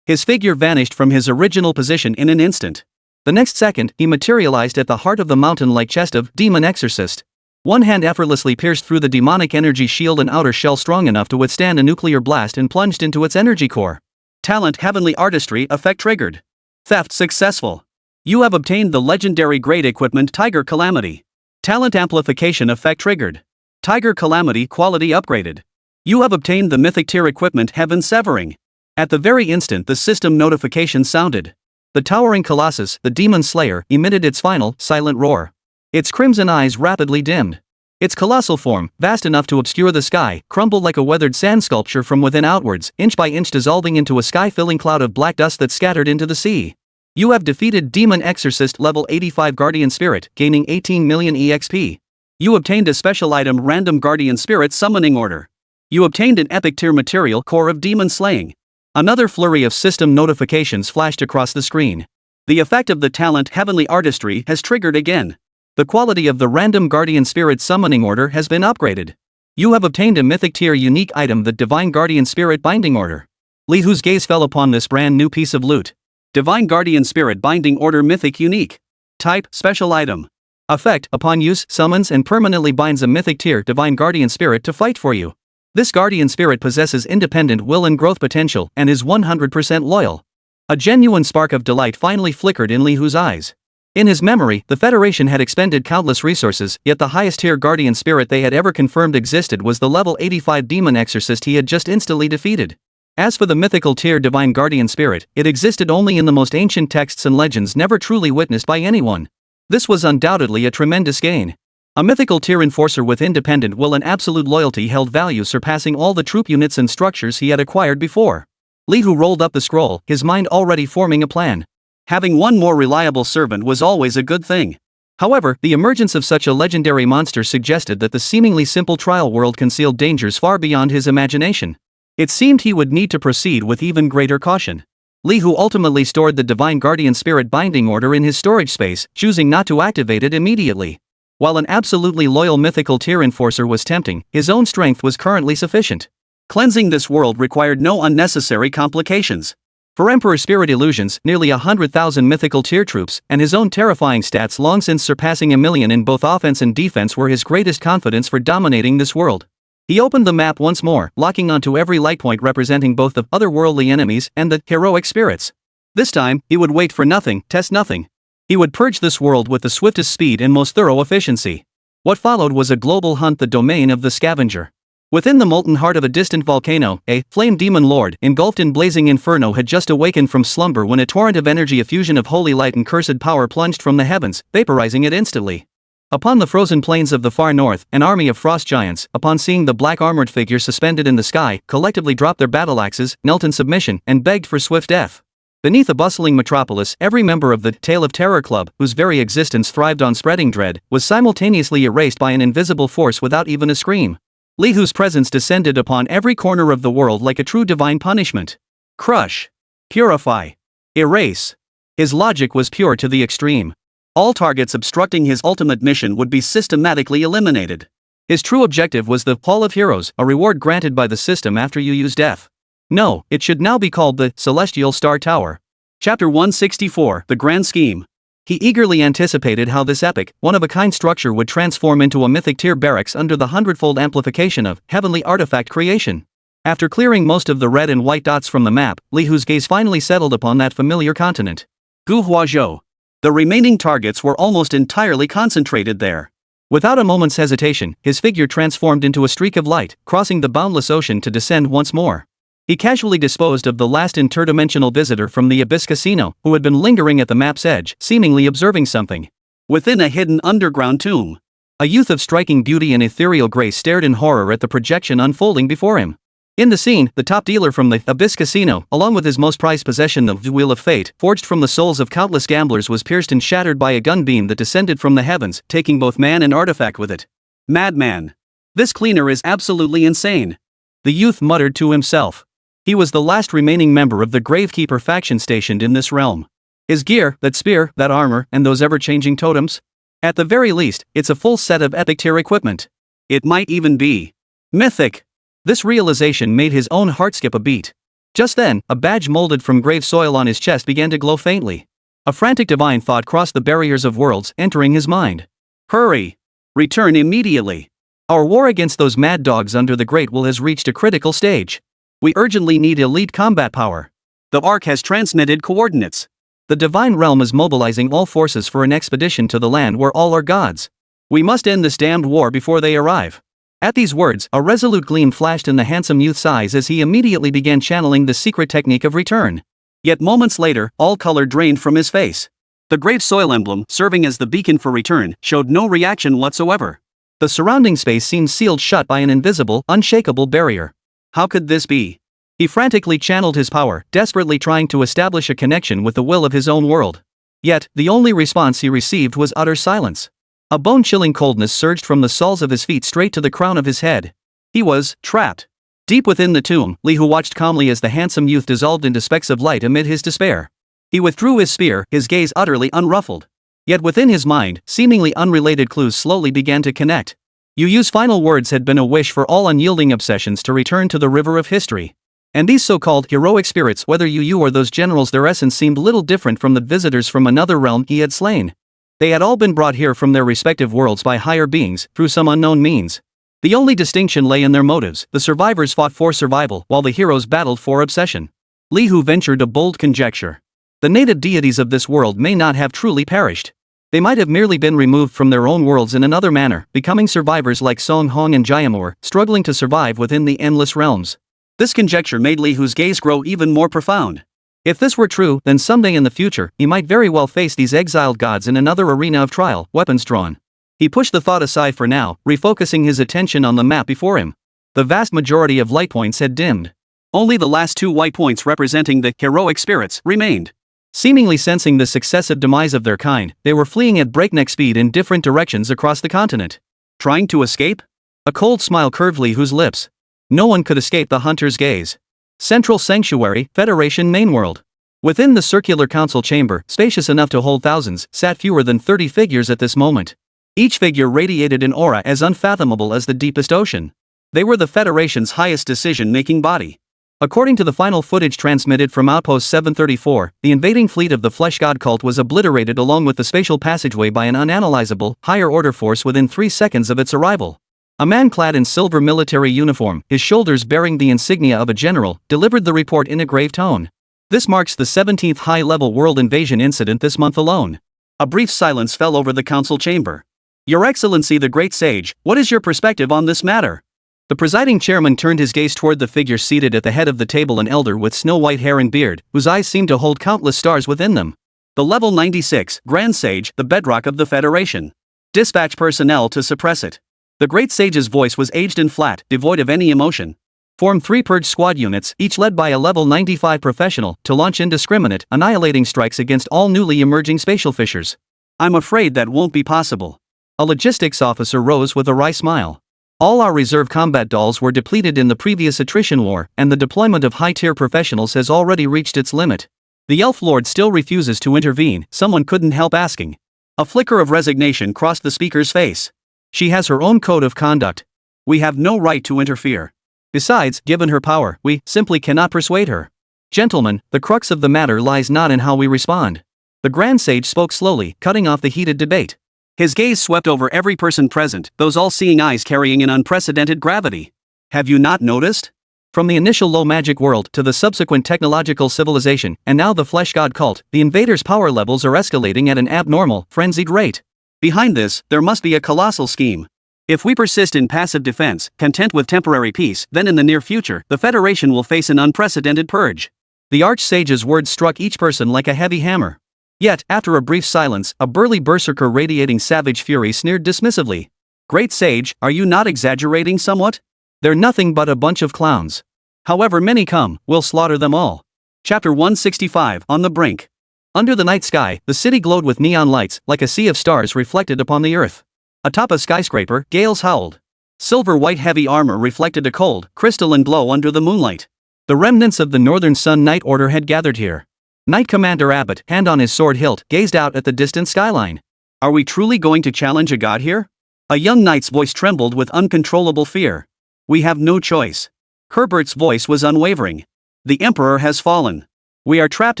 His figure vanished from his original position in an instant. The next second, he materialized at the heart of the mountain-like chest of Demon Exorcist. One hand effortlessly pierced through the demonic energy shield and outer shell strong enough to withstand a nuclear blast and plunged into its energy core. Talent Heavenly Artistry effect triggered. Theft successful. You have obtained the legendary grade equipment Tiger Calamity. Talent Amplification effect triggered. Tiger Calamity quality upgraded. You have obtained the mythic tier equipment Heaven Severing. At the very instant the system notification sounded, the towering colossus, the demon slayer, emitted its final, silent roar. Its crimson eyes rapidly dimmed. Its colossal form, vast enough to obscure the sky, crumbled like a weathered sand sculpture from within outwards, inch by inch dissolving into a sky-filling cloud of black dust that scattered into the sea. You have defeated Demon Exorcist Level 85 Guardian Spirit, gaining 18 million EXP. You obtained a special item Random Guardian Spirit Summoning Order. You obtained an epic tier material Core of Demon Slaying. Another flurry of system notifications flashed across the screen. The effect of the talent Heavenly Artistry has triggered again. The quality of the Random Guardian Spirit Summoning Order has been upgraded. You have obtained a mythic tier unique item, the Divine Guardian Spirit Binding Order. Li Hu's gaze fell upon this brand new piece of loot. Divine Guardian Spirit Binding Order Mythic Unique. Type, special item. Effect, upon use, summons and permanently binds a mythic tier divine guardian spirit to fight for you. This guardian spirit possesses independent will and growth potential and is 100% loyal. A genuine spark of delight finally flickered in Li Hu's eyes. In his memory, the Federation had expended countless resources, yet the highest tier guardian spirit they had ever confirmed existed was the level 85 demon exorcist he had just instantly defeated. As for the mythical tier divine guardian spirit, it existed only in the most ancient texts and legends never truly witnessed by anyone. This was undoubtedly a tremendous gain. A mythical tier enforcer with independent will and absolute loyalty held value surpassing all the troop units and structures he had acquired before. Li Hu rolled up the scroll, his mind already forming a plan. Having one more reliable servant was always a good thing. However, the emergence of such a legendary monster suggested that the seemingly simple trial world concealed dangers far beyond his imagination. It seemed he would need to proceed with even greater caution. Li Hu ultimately stored the Divine Guardian Spirit binding order in his storage space, choosing not to activate it immediately. While an absolutely loyal mythical tier enforcer was tempting, his own strength was currently sufficient. Cleansing this world required no unnecessary complications. For Emperor Spirit illusions, nearly 100,000 mythical tier troops, and his own terrifying stats long since surpassing 1,000,000 in both offense and defense were his greatest confidence for dominating this world. He opened the map once more, locking onto every light point representing both the otherworldly enemies and the heroic spirits. This time, he would wait for nothing, test nothing. He would purge this world with the swiftest speed and most thorough efficiency. What followed was a global hunt, the domain of the scavenger. Within the molten heart of a distant volcano, a flame demon lord, engulfed in blazing inferno, had just awakened from slumber when a torrent of energy, a fusion of holy light and cursed power, plunged from the heavens, vaporizing it instantly. Upon the frozen plains of the far north, an army of frost giants, upon seeing the black armored figure suspended in the sky, collectively dropped their battle axes, knelt in submission, and begged for swift death. Beneath a bustling metropolis, every member of the Tale of Terror Club, whose very existence thrived on spreading dread, was simultaneously erased by an invisible force without even a scream. Li Hu's presence descended upon every corner of the world like a true divine punishment. Crush. Purify. Erase. His logic was pure to the extreme. All targets obstructing his ultimate mission would be systematically eliminated. His true objective was the Hall of Heroes, a reward granted by the system after you use death. No, it should now be called the Celestial Star Tower. Chapter 164, The Grand Scheme. He eagerly anticipated how this epic, one-of-a-kind structure would transform into a mythic tier barracks under the hundredfold amplification of heavenly artifact creation. After clearing most of the red and white dots from the map, Li Hu's gaze finally settled upon that familiar continent. Guhuazhou. The remaining targets were almost entirely concentrated there. Without a moment's hesitation, his figure transformed into a streak of light, crossing the boundless ocean to descend once more. He casually disposed of the last interdimensional visitor from the Abyss Casino, who had been lingering at the map's edge, seemingly observing something. Within a hidden underground tomb, a youth of striking beauty and ethereal grace stared in horror at the projection unfolding before him. In the scene, the top dealer from the Abyss Casino, along with his most prized possession, the Wheel of Fate, forged from the souls of countless gamblers, was pierced and shattered by a gun beam that descended from the heavens, taking both man and artifact with it. Madman. This cleaner is absolutely insane. The youth muttered to himself. He was the last remaining member of the Gravekeeper faction stationed in this realm. His gear, that spear, that armor, and those ever-changing totems? At the very least, it's a full set of epic tier equipment. It might even be mythic. This realization made his own heart skip a beat. Just then, a badge molded from grave soil on his chest began to glow faintly. A frantic divine thought crossed the barriers of worlds, entering his mind. Hurry! Return immediately! Our war against those mad dogs under the Great Will has reached a critical stage. We urgently need elite combat power. The Ark has transmitted coordinates. The Divine Realm is mobilizing all forces for an expedition to the land where all are gods. We must end this damned war before they arrive. At these words, a resolute gleam flashed in the handsome youth's eyes as he immediately began channeling the secret technique of return. Yet moments later, all color drained from his face. The grave soil emblem, serving as the beacon for return, showed no reaction whatsoever. The surrounding space seemed sealed shut by an invisible, unshakable barrier. How could this be? He frantically channeled his power, desperately trying to establish a connection with the will of his own world. Yet, the only response he received was utter silence. A bone-chilling coldness surged from the soles of his feet straight to the crown of his head. He was trapped. Deep within the tomb, Li Hu watched calmly as the handsome youth dissolved into specks of light amid his despair. He withdrew his spear, his gaze utterly unruffled. Yet within his mind, seemingly unrelated clues slowly began to connect. Yu's final words had been a wish for all unyielding obsessions to return to the river of history. And these so-called heroic spirits, whether Yu or those generals, their essence seemed little different from the visitors from another realm he had slain. They had all been brought here from their respective worlds by higher beings, through some unknown means. The only distinction lay in their motives. The survivors fought for survival, while the heroes battled for obsession. Li Hu ventured a bold conjecture. The native deities of this world may not have truly perished. They might have merely been removed from their own worlds in another manner, becoming survivors like Song Hong and Jayamur, struggling to survive within the endless realms. This conjecture made Li Hu's gaze grow even more profound. If this were true, then someday in the future, he might very well face these exiled gods in another arena of trial, weapons drawn. He pushed the thought aside for now, refocusing his attention on the map before him. The vast majority of light points had dimmed. Only the last 2 white points representing the heroic spirits remained. Seemingly sensing the successive demise of their kind, they were fleeing at breakneck speed in different directions across the continent. Trying to escape? A cold smile curved Li Hu's lips. No one could escape the hunter's gaze. Central Sanctuary, Federation Mainworld. Within the circular council chamber, spacious enough to hold thousands, sat fewer than 30 figures at this moment. Each figure radiated an aura as unfathomable as the deepest ocean. They were the Federation's highest decision-making body. According to the final footage transmitted from Outpost 734, the invading fleet of the Flesh God cult was obliterated along with the spatial passageway by an unanalyzable, higher-order force within 3 seconds of its arrival. A man clad in silver military uniform, his shoulders bearing the insignia of a general, delivered the report in a grave tone. This marks the 17th high-level world invasion incident this month alone. A brief silence fell over the council chamber. Your Excellency the Great Sage, what is your perspective on this matter? The presiding chairman turned his gaze toward the figure seated at the head of the table, an elder with snow-white hair and beard, whose eyes seemed to hold countless stars within them. The Level 96, Grand Sage, the bedrock of the Federation. Dispatch personnel to suppress it. The Great Sage's voice was aged and flat, devoid of any emotion. Form 3 Purge Squad units, each led by a Level 95 professional, to launch indiscriminate, annihilating strikes against all newly emerging spatial fissures. I'm afraid that won't be possible. A logistics officer rose with a wry smile. All our reserve combat dolls were depleted in the previous attrition war, and the deployment of high-tier professionals has already reached its limit. The Elf Lord still refuses to intervene, someone couldn't help asking. A flicker of resignation crossed the speaker's face. She has her own code of conduct. We have no right to interfere. Besides, given her power, we simply cannot persuade her. Gentlemen, the crux of the matter lies not in how we respond. The Grand Sage spoke slowly, cutting off the heated debate. His gaze swept over every person present, those all-seeing eyes carrying an unprecedented gravity. Have you not noticed? From the initial low magic world to the subsequent technological civilization, and now the Flesh God cult, the invaders' power levels are escalating at an abnormal, frenzied rate. Behind this, there must be a colossal scheme. If we persist in passive defense, content with temporary peace, then in the near future, the Federation will face an unprecedented purge. The Archsage's words struck each person like a heavy hammer. Yet, after a brief silence, a burly berserker radiating savage fury sneered dismissively. Great Sage, are you not exaggerating somewhat? They're nothing but a bunch of clowns. However many come, we'll slaughter them all. Chapter 165, On the Brink. Under the night sky, the city glowed with neon lights, like a sea of stars reflected upon the earth. Atop a skyscraper, gales howled. Silver-white heavy armor reflected a cold, crystalline glow under the moonlight. The remnants of the Northern Sun Night Order had gathered here. Knight Commander Abbott, hand on his sword hilt, gazed out at the distant skyline. Are we truly going to challenge a god here? A young knight's voice trembled with uncontrollable fear. We have no choice. Herbert's voice was unwavering. The Emperor has fallen. We are trapped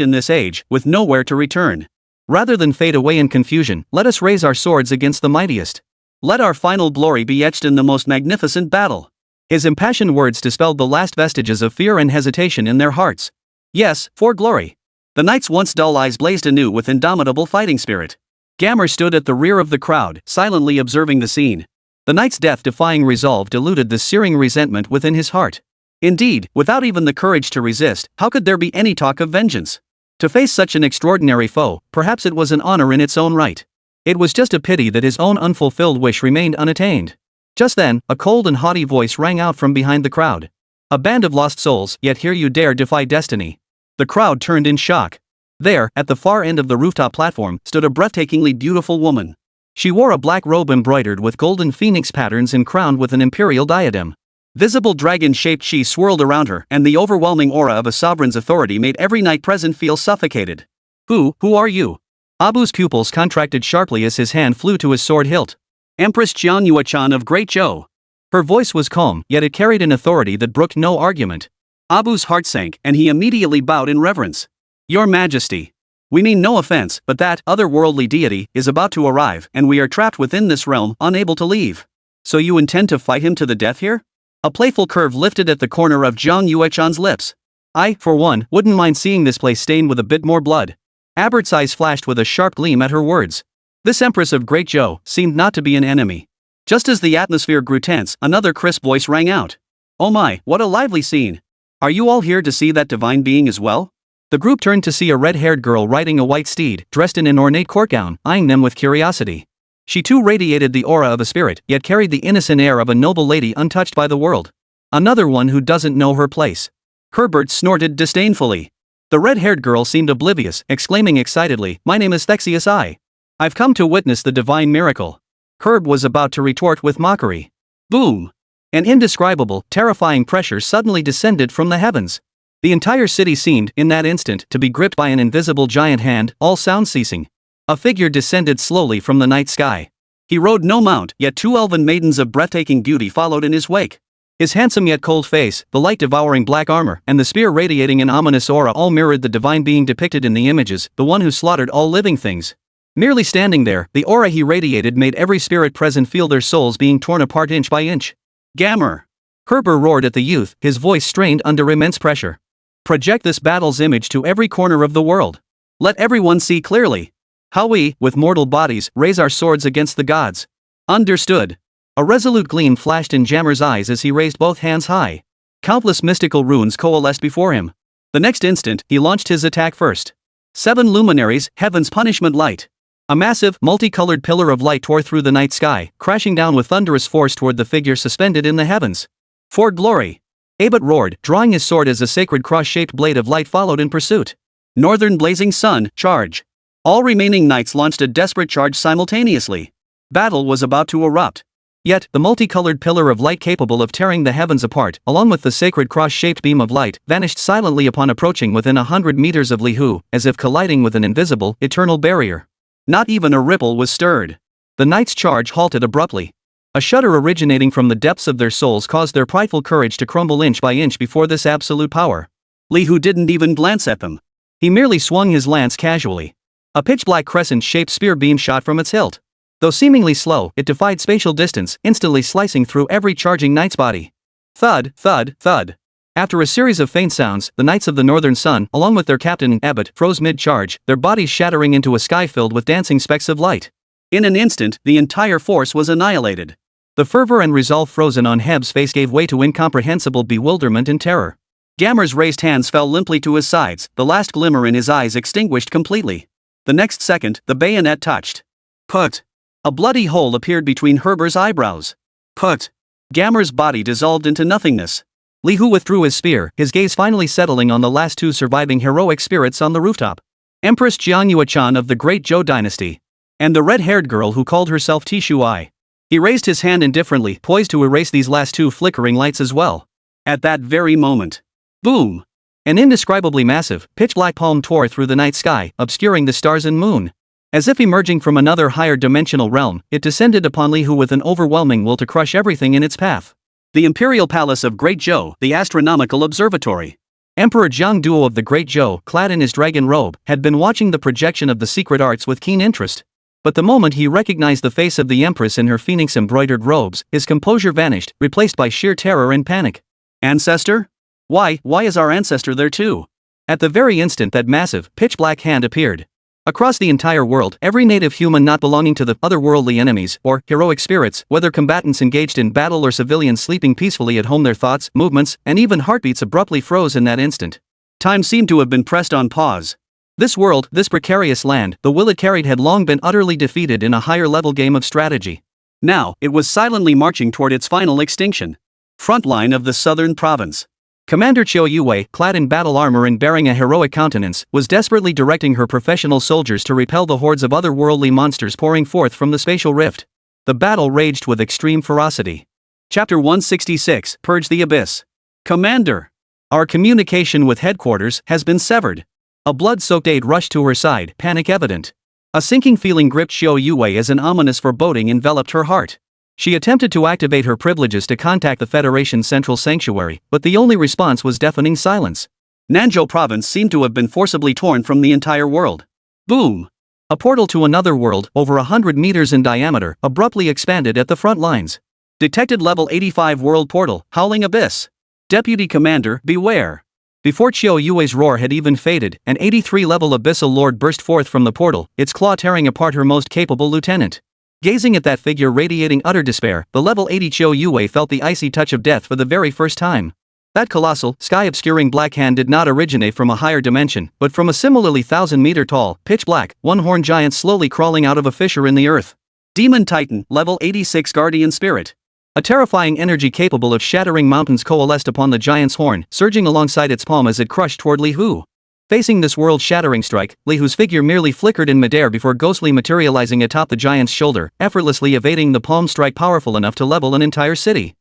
in this age, with nowhere to return. Rather than fade away in confusion, let us raise our swords against the mightiest. Let our final glory be etched in the most magnificent battle. His impassioned words dispelled the last vestiges of fear and hesitation in their hearts. Yes, for glory. The knight's once dull eyes blazed anew with indomitable fighting spirit. Gammer stood at the rear of the crowd, silently observing the scene. The knight's death-defying resolve diluted the searing resentment within his heart. Indeed, without even the courage to resist, how could there be any talk of vengeance? To face such an extraordinary foe, perhaps it was an honor in its own right. It was just a pity that his own unfulfilled wish remained unattained. Just then, a cold and haughty voice rang out from behind the crowd. A band of lost souls, yet here you dare defy destiny. The crowd turned in shock. There, at the far end of the rooftop platform, stood a breathtakingly beautiful woman. She wore a black robe embroidered with golden phoenix patterns and crowned with an imperial diadem. Visible dragon-shaped chi swirled around her, and the overwhelming aura of a sovereign's authority made every knight present feel suffocated. Who are you? Abu's pupils contracted sharply as his hand flew to his sword hilt. Empress Jian Yuechan of Great Zhou. Her voice was calm, yet it carried an authority that brooked no argument. Abu's heart sank, and he immediately bowed in reverence. Your Majesty. We mean no offense, but that otherworldly deity is about to arrive and we are trapped within this realm, unable to leave. So you intend to fight him to the death here? A playful curve lifted at the corner of Zhang Yuechan's lips. I, for one, wouldn't mind seeing this place stained with a bit more blood. Abert's eyes flashed with a sharp gleam at her words. This Empress of Great Zhou seemed not to be an enemy. Just as the atmosphere grew tense, another crisp voice rang out. Oh my, what a lively scene. Are you all here to see that divine being as well? The group turned to see a red-haired girl riding a white steed, dressed in an ornate court gown, eyeing them with curiosity. She too radiated the aura of a spirit, yet carried the innocent air of a noble lady untouched by the world. Another one who doesn't know her place. Herbert snorted disdainfully. The red-haired girl seemed oblivious, exclaiming excitedly, "My name is Thexius I. I've come to witness the divine miracle." Herb was about to retort with mockery. Boom! An indescribable, terrifying pressure suddenly descended from the heavens. The entire city seemed, in that instant, to be gripped by an invisible giant hand, all sound ceasing. A figure descended slowly from the night sky. He rode no mount, yet two elven maidens of breathtaking beauty followed in his wake. His handsome yet cold face, the light-devouring black armor, and the spear radiating an ominous aura all mirrored the divine being depicted in the images, the one who slaughtered all living things. Merely standing there, the aura he radiated made every spirit present feel their souls being torn apart inch by inch. Gammer! Herber roared at the youth, his voice strained under immense pressure. Project this battle's image to every corner of the world. Let everyone see clearly how we, with mortal bodies, raise our swords against the gods. Understood. A resolute gleam flashed in Jammer's eyes as he raised both hands high. Countless mystical runes coalesced before him. The next instant, he launched his attack first. 7 luminaries, heaven's punishment light. A massive, multicolored pillar of light tore through the night sky, crashing down with thunderous force toward the figure suspended in the heavens. For glory! Abot roared, drawing his sword as a sacred cross-shaped blade of light followed in pursuit. Northern blazing sun, charge! All remaining knights launched a desperate charge simultaneously. Battle was about to erupt. Yet, the multicolored pillar of light capable of tearing the heavens apart, along with the sacred cross-shaped beam of light, vanished silently upon approaching within 100 meters of Li Hu, as if colliding with an invisible, eternal barrier. Not even a ripple was stirred. The knights' charge halted abruptly. A shudder originating from the depths of their souls caused their prideful courage to crumble inch by inch before this absolute power. Li Hu didn't even glance at them. He merely swung his lance casually. A pitch-black crescent-shaped spear beam shot from its hilt. Though seemingly slow, it defied spatial distance, instantly slicing through every charging knight's body. Thud, thud, thud. After a series of faint sounds, the Knights of the Northern Sun, along with their captain, Abbot, froze mid-charge, their bodies shattering into a sky filled with dancing specks of light. In an instant, the entire force was annihilated. The fervor and resolve frozen on Heb's face gave way to incomprehensible bewilderment and terror. Gammer's raised hands fell limply to his sides, the last glimmer in his eyes extinguished completely. The next second, the bayonet touched. Put! A bloody hole appeared between Herber's eyebrows. Put! Gammer's body dissolved into nothingness. Li Hu withdrew his spear, his gaze finally settling on the last 2 surviving heroic spirits on the rooftop. Empress Jiang Yuechan of the Great Zhou dynasty. And the red-haired girl who called herself Tishu Ai. He raised his hand indifferently, poised to erase these last 2 flickering lights as well. At that very moment. Boom! An indescribably massive, pitch-black palm tore through the night sky, obscuring the stars and moon. As if emerging from another higher dimensional realm, it descended upon Li Hu with an overwhelming will to crush everything in its path. The Imperial Palace of Great Zhou, the Astronomical Observatory. Emperor Jiang Duo of the Great Zhou, clad in his dragon robe, had been watching the projection of the secret arts with keen interest. But the moment he recognized the face of the Empress in her phoenix-embroidered robes, his composure vanished, replaced by sheer terror and panic. Ancestor? Why is our ancestor there too? At the very instant that massive, pitch-black hand appeared. Across the entire world, every native human not belonging to the otherworldly enemies, or heroic spirits, whether combatants engaged in battle or civilians sleeping peacefully at home, their thoughts, movements, and even heartbeats abruptly froze in that instant. Time seemed to have been pressed on pause. This world, this precarious land, the will it carried had long been utterly defeated in a higher-level game of strategy. Now, it was silently marching toward its final extinction. Frontline of the southern province. Commander Qiu Yue, clad in battle armor and bearing a heroic countenance, was desperately directing her professional soldiers to repel the hordes of otherworldly monsters pouring forth from the spatial rift. The battle raged with extreme ferocity. Chapter 166, Purge the Abyss. Commander! Our communication with headquarters has been severed. A blood-soaked aide rushed to her side, panic evident. A sinking feeling gripped Qiu Yue as an ominous foreboding enveloped her heart. She attempted to activate her privileges to contact the Federation's central sanctuary, but the only response was deafening silence. Nanzhou province seemed to have been forcibly torn from the entire world. Boom! A portal to another world, over 100 meters in diameter, abruptly expanded at the front lines. Detected level 85 world portal, Howling Abyss. Deputy Commander, beware. Before Chiao Yue's roar had even faded, an 83-level Abyssal Lord burst forth from the portal, its claw tearing apart her most capable lieutenant. Gazing at that figure radiating utter despair, the level 80 Chiao Yue felt the icy touch of death for the very first time. That colossal, sky-obscuring black hand did not originate from a higher dimension, but from a similarly 1,000-meter-tall, pitch-black, one-horned giant slowly crawling out of a fissure in the earth. Demon Titan, level 86 Guardian Spirit. A terrifying energy capable of shattering mountains coalesced upon the giant's horn, surging alongside its palm as it crushed toward Li Hu. Facing this world-shattering strike, Li Hu's figure merely flickered in midair before ghostly materializing atop the giant's shoulder, effortlessly evading the palm strike powerful enough to level an entire city.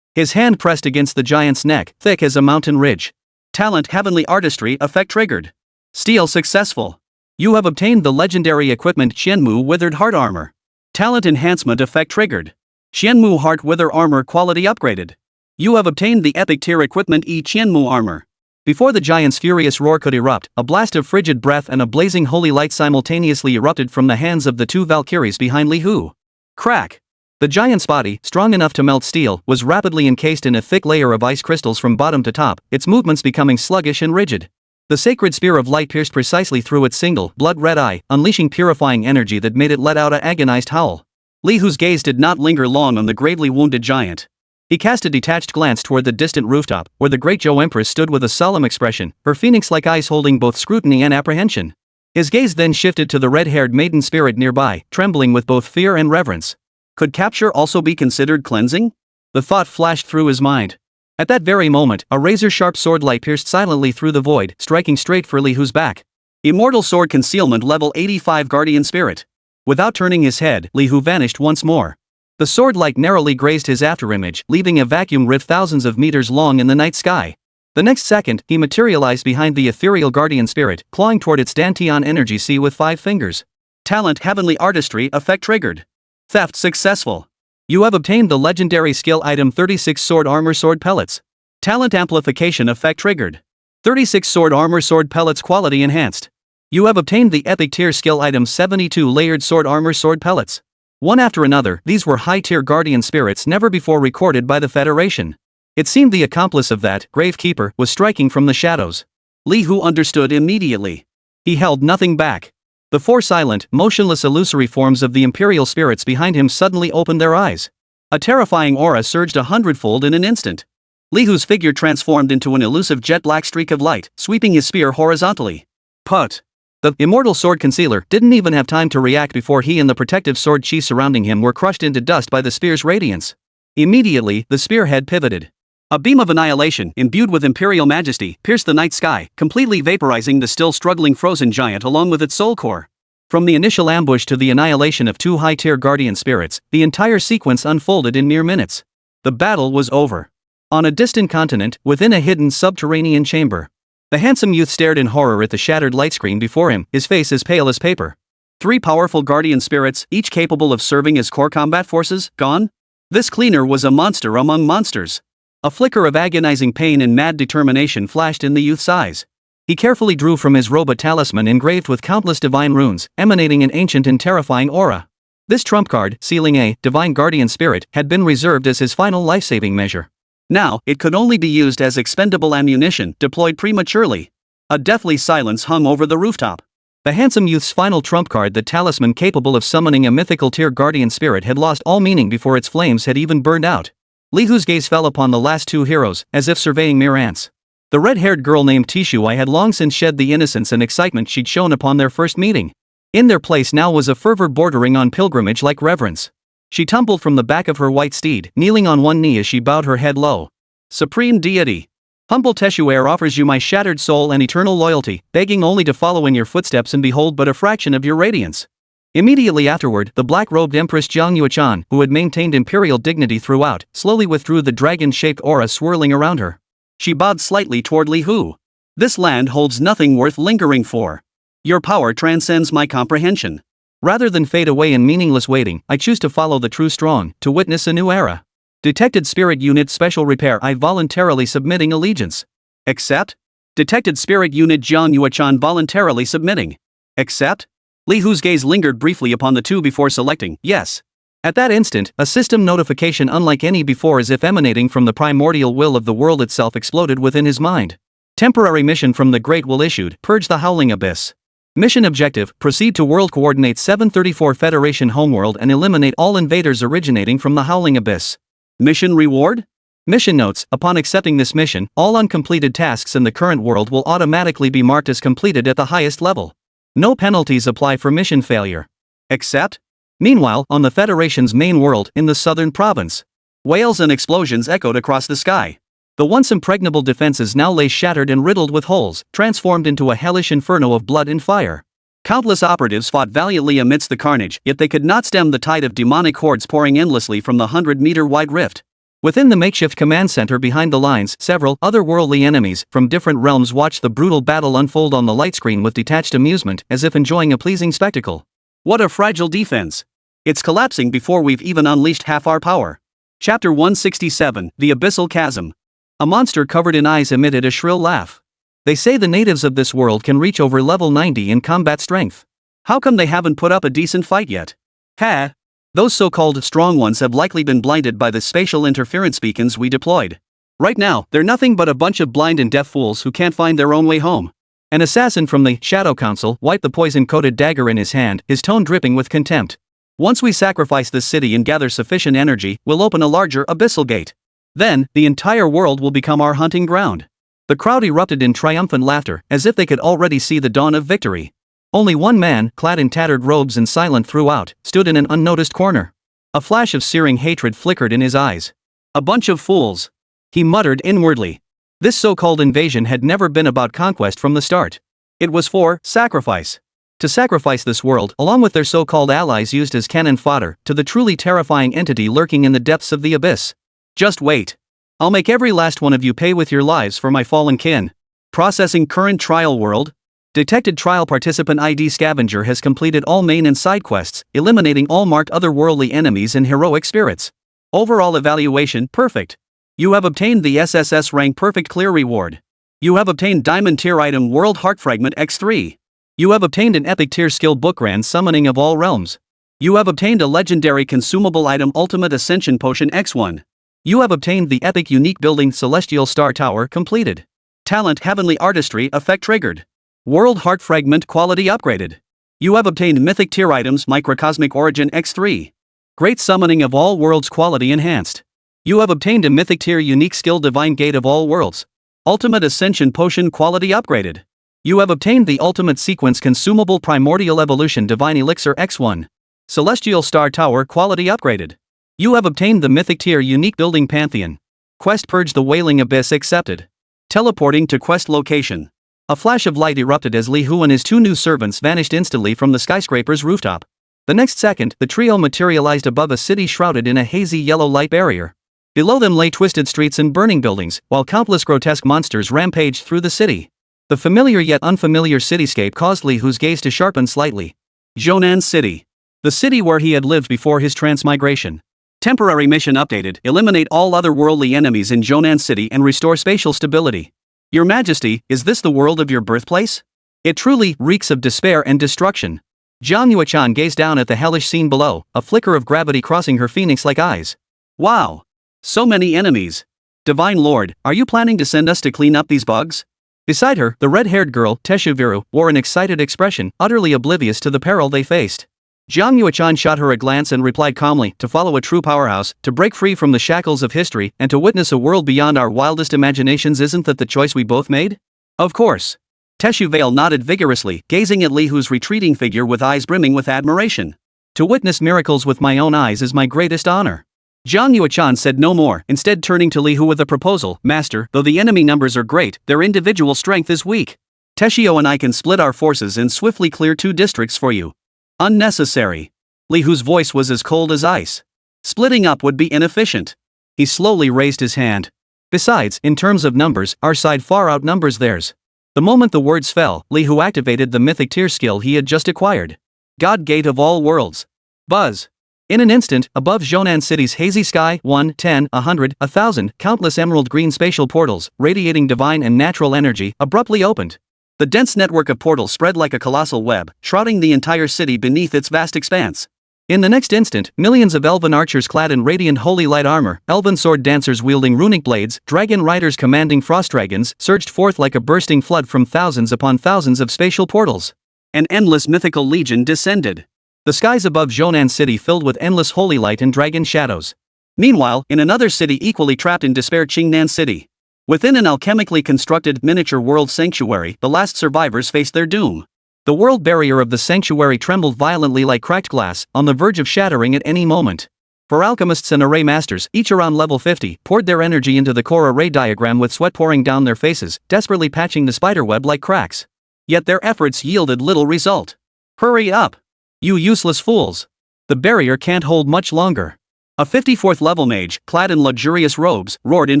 His hand pressed against the giant's neck, thick as a mountain ridge. Talent Heavenly Artistry effect triggered. Steal successful. You have obtained the legendary equipment Qianmu Withered Heart Armor. Talent Enhancement effect triggered. Qianmu Heart Wither Armor quality upgraded. You have obtained the epic tier equipment Qianmu Armor. Before the giant's furious roar could erupt, a blast of frigid breath and a blazing holy light simultaneously erupted from the hands of the two Valkyries behind Li Hu. Crack! The giant's body, strong enough to melt steel, was rapidly encased in a thick layer of ice crystals from bottom to top, its movements becoming sluggish and rigid. The sacred spear of light pierced precisely through its single, blood-red eye, unleashing purifying energy that made it let out an agonized howl. Li Hu's gaze did not linger long on the gravely wounded giant. He cast a detached glance toward the distant rooftop, where the great Zhou Empress stood with a solemn expression, her phoenix-like eyes holding both scrutiny and apprehension. His gaze then shifted to the red-haired maiden spirit nearby, trembling with both fear and reverence. Could capture also be considered cleansing? The thought flashed through his mind. At that very moment, a razor-sharp sword light pierced silently through the void, striking straight for Li Hu's back. Immortal Sword Concealment level 85 Guardian Spirit. Without turning his head, Li Hu vanished once more. The sword light narrowly grazed his afterimage, leaving a vacuum rift thousands of meters long in the night sky. The next second, he materialized behind the ethereal Guardian Spirit, clawing toward its Dantian energy sea with 5 fingers. Talent Heavenly Artistry effect triggered. Theft successful. You have obtained the legendary skill item 36 Sword Armor Sword Pellets. Talent Amplification effect triggered. 36 Sword Armor Sword Pellets quality enhanced. You have obtained the epic tier skill item 72 Layered Sword Armor Sword Pellets. One after another, these were high-tier guardian spirits never before recorded by the Federation. It seemed the accomplice of that Gravekeeper was striking from the shadows. Li Hu understood immediately. He held nothing back. The 4 silent, motionless illusory forms of the imperial spirits behind him suddenly opened their eyes. A terrifying aura surged 100-fold in an instant. Li Hu's figure transformed into an elusive jet-black streak of light, sweeping his spear horizontally. Put! The immortal sword concealer didn't even have time to react before he and the protective sword chi surrounding him were crushed into dust by the spear's radiance. Immediately, the spearhead pivoted. A beam of annihilation, imbued with imperial majesty, pierced the night sky, completely vaporizing the still struggling frozen giant along with its soul core. From the initial ambush to the annihilation of 2 high-tier guardian spirits, the entire sequence unfolded in mere minutes. The battle was over. On a distant continent, within a hidden subterranean chamber, the handsome youth stared in horror at the shattered light screen before him, his face as pale as paper. 3 powerful guardian spirits, each capable of serving as core combat forces, gone? This cleaner was a monster among monsters. A flicker of agonizing pain and mad determination flashed in the youth's eyes. He carefully drew from his robe a talisman engraved with countless divine runes, emanating an ancient and terrifying aura. This trump card, sealing a divine guardian spirit, had been reserved as his final life-saving measure. Now, it could only be used as expendable ammunition, deployed prematurely. A deathly silence hung over the rooftop. The handsome youth's final trump card, the talisman capable of summoning a mythical tier guardian spirit, had lost all meaning before its flames had even burned out. Li Hu's gaze fell upon the last 2 heroes, as if surveying mere ants. The red-haired girl named Tishuai had long since shed the innocence and excitement she'd shown upon their first meeting. In their place now was a fervor bordering on pilgrimage-like reverence. She tumbled from the back of her white steed, kneeling on one knee as she bowed her head low. Supreme Deity, humble Teshuair offers you my shattered soul and eternal loyalty, begging only to follow in your footsteps and behold but a fraction of your radiance. Immediately afterward, the black-robed Empress Jiang Yuechan, who had maintained imperial dignity throughout, slowly withdrew the dragon-shaped aura swirling around her. She bowed slightly toward Li Hu. This land holds nothing worth lingering for. Your power transcends my comprehension. Rather than fade away in meaningless waiting, I choose to follow the true strong, to witness a new era. Detected Spirit Unit Special Repair, I voluntarily submitting allegiance. Accept? Detected Spirit Unit Jiang Yuechan voluntarily submitting. Accept? Li Hu's gaze lingered briefly upon the two before selecting yes. At that instant, a system notification unlike any before as if emanating from the primordial will of the world itself exploded within his mind. Temporary mission from the Great Will issued, purge the Howling Abyss. Mission objective, proceed to World Coordinate 734 Federation Homeworld and eliminate all invaders originating from the Howling Abyss. Mission reward? Mission notes, upon accepting this mission, all uncompleted tasks in the current world will automatically be marked as completed at the highest level. No penalties apply for mission failure. Accept? Meanwhile, on the Federation's main world, in the southern province, wails and explosions echoed across the sky. The once impregnable defenses now lay shattered and riddled with holes, transformed into a hellish inferno of blood and fire. Countless operatives fought valiantly amidst the carnage, yet they could not stem the tide of demonic hordes pouring endlessly from the 100-meter-wide rift. Within the makeshift command center behind the lines, several otherworldly enemies from different realms watched the brutal battle unfold on the light screen with detached amusement, as if enjoying a pleasing spectacle. What a fragile defense! It's collapsing before we've even unleashed half our power. Chapter 167, The Abyssal Chasm. A monster covered in eyes emitted a shrill laugh. They say the natives of this world can reach over level 90 in combat strength. How come they haven't put up a decent fight yet? Ha! Those so-called strong ones have likely been blinded by the spatial interference beacons we deployed. Right now, they're nothing but a bunch of blind and deaf fools who can't find their own way home. An assassin from the Shadow Council wiped the poison-coated dagger in his hand, his tone dripping with contempt. Once we sacrifice this city and gather sufficient energy, we'll open a larger abyssal gate. Then, the entire world will become our hunting ground. The crowd erupted in triumphant laughter, as if they could already see the dawn of victory. Only one man, clad in tattered robes and silent throughout, stood in an unnoticed corner. A flash of searing hatred flickered in his eyes. A bunch of fools, he muttered inwardly. This so-called invasion had never been about conquest from the start. It was for sacrifice. To sacrifice this world, along with their so-called allies used as cannon fodder, to the truly terrifying entity lurking in the depths of the abyss. Just wait. I'll make every last one of you pay with your lives for my fallen kin. Processing current trial world. Detected trial participant ID scavenger has completed all main and side quests, eliminating all marked otherworldly enemies and heroic spirits. Overall evaluation, perfect. You have obtained the SSS-rank perfect clear reward. You have obtained diamond tier item World Heart Fragment X3. You have obtained an epic tier skill book Grand Summoning of All Realms. You have obtained a legendary consumable item Ultimate Ascension Potion X1. You have obtained the epic unique building Celestial Star Tower completed. Talent Heavenly Artistry effect triggered. World Heart Fragment quality upgraded. You have obtained mythic tier items Microcosmic Origin X3. Great Summoning of All Worlds quality enhanced. You have obtained a mythic tier unique skill Divine Gate of All Worlds. Ultimate Ascension Potion quality upgraded. You have obtained the Ultimate Sequence Consumable Primordial Evolution Divine Elixir X1. Celestial Star Tower quality upgraded. You have obtained the Mythic Tier Unique Building Pantheon. Quest Purge the Wailing Abyss accepted. Teleporting to quest location. A flash of light erupted as Li Hu and his two new servants vanished instantly from the skyscraper's rooftop. The next second, the trio materialized above a city shrouded in a hazy yellow light barrier. Below them lay twisted streets and burning buildings, while countless grotesque monsters rampaged through the city. The familiar yet unfamiliar cityscape caused Li Hu's gaze to sharpen slightly. Zhonan City. The city where he had lived before his transmigration. Temporary mission updated, eliminate all otherworldly enemies in Zhonan City and restore spatial stability. Your Majesty, is this the world of your birthplace? It truly reeks of despair and destruction. Jiang Yuechan gazed down at the hellish scene below, a flicker of gravity crossing her phoenix-like eyes. Wow! So many enemies. Divine Lord, are you planning to send us to clean up these bugs? Beside her, the red-haired girl, Teshuviru, wore an excited expression, utterly oblivious to the peril they faced. Jiang Yuechan shot her a glance and replied calmly, to follow a true powerhouse, to break free from the shackles of history, and to witness a world beyond our wildest imaginations, isn't that the choice we both made? Of course. Teshuviru nodded vigorously, gazing at Li Hu's retreating figure with eyes brimming with admiration. To witness miracles with my own eyes is my greatest honor. Jiang Yuechan said no more, instead turning to Li Hu with a proposal. Master, though the enemy numbers are great, their individual strength is weak. Teshio and I can split our forces and swiftly clear 2 districts for you. Unnecessary. Li Hu's voice was as cold as ice. Splitting up would be inefficient. He slowly raised his hand. Besides, in terms of numbers, our side far outnumbers theirs. The moment the words fell, Li Hu activated the mythic tier skill he had just acquired. God Gate of All Worlds. Buzz. In an instant, above Zhonan City's hazy sky, 1, 10, 100, 1,000, countless emerald green spatial portals, radiating divine and natural energy, abruptly opened. The dense network of portals spread like a colossal web, shrouding the entire city beneath its vast expanse. In the next instant, millions of elven archers clad in radiant holy light armor, elven sword dancers wielding runic blades, dragon riders commanding frost dragons, surged forth like a bursting flood from thousands upon thousands of spatial portals. An endless mythical legion descended. The skies above Zhonan City filled with endless holy light and dragon shadows. Meanwhile, in another city equally trapped in despair, Qingnan City. Within an alchemically constructed miniature world sanctuary, the last survivors faced their doom. The world barrier of the sanctuary trembled violently like cracked glass, on the verge of shattering at any moment. For alchemists and array masters, each around level 50, poured their energy into the core array diagram with sweat pouring down their faces, desperately patching the spiderweb like cracks. Yet their efforts yielded little result. Hurry up! You useless fools! The barrier can't hold much longer. A 54th level mage, clad in luxurious robes, roared in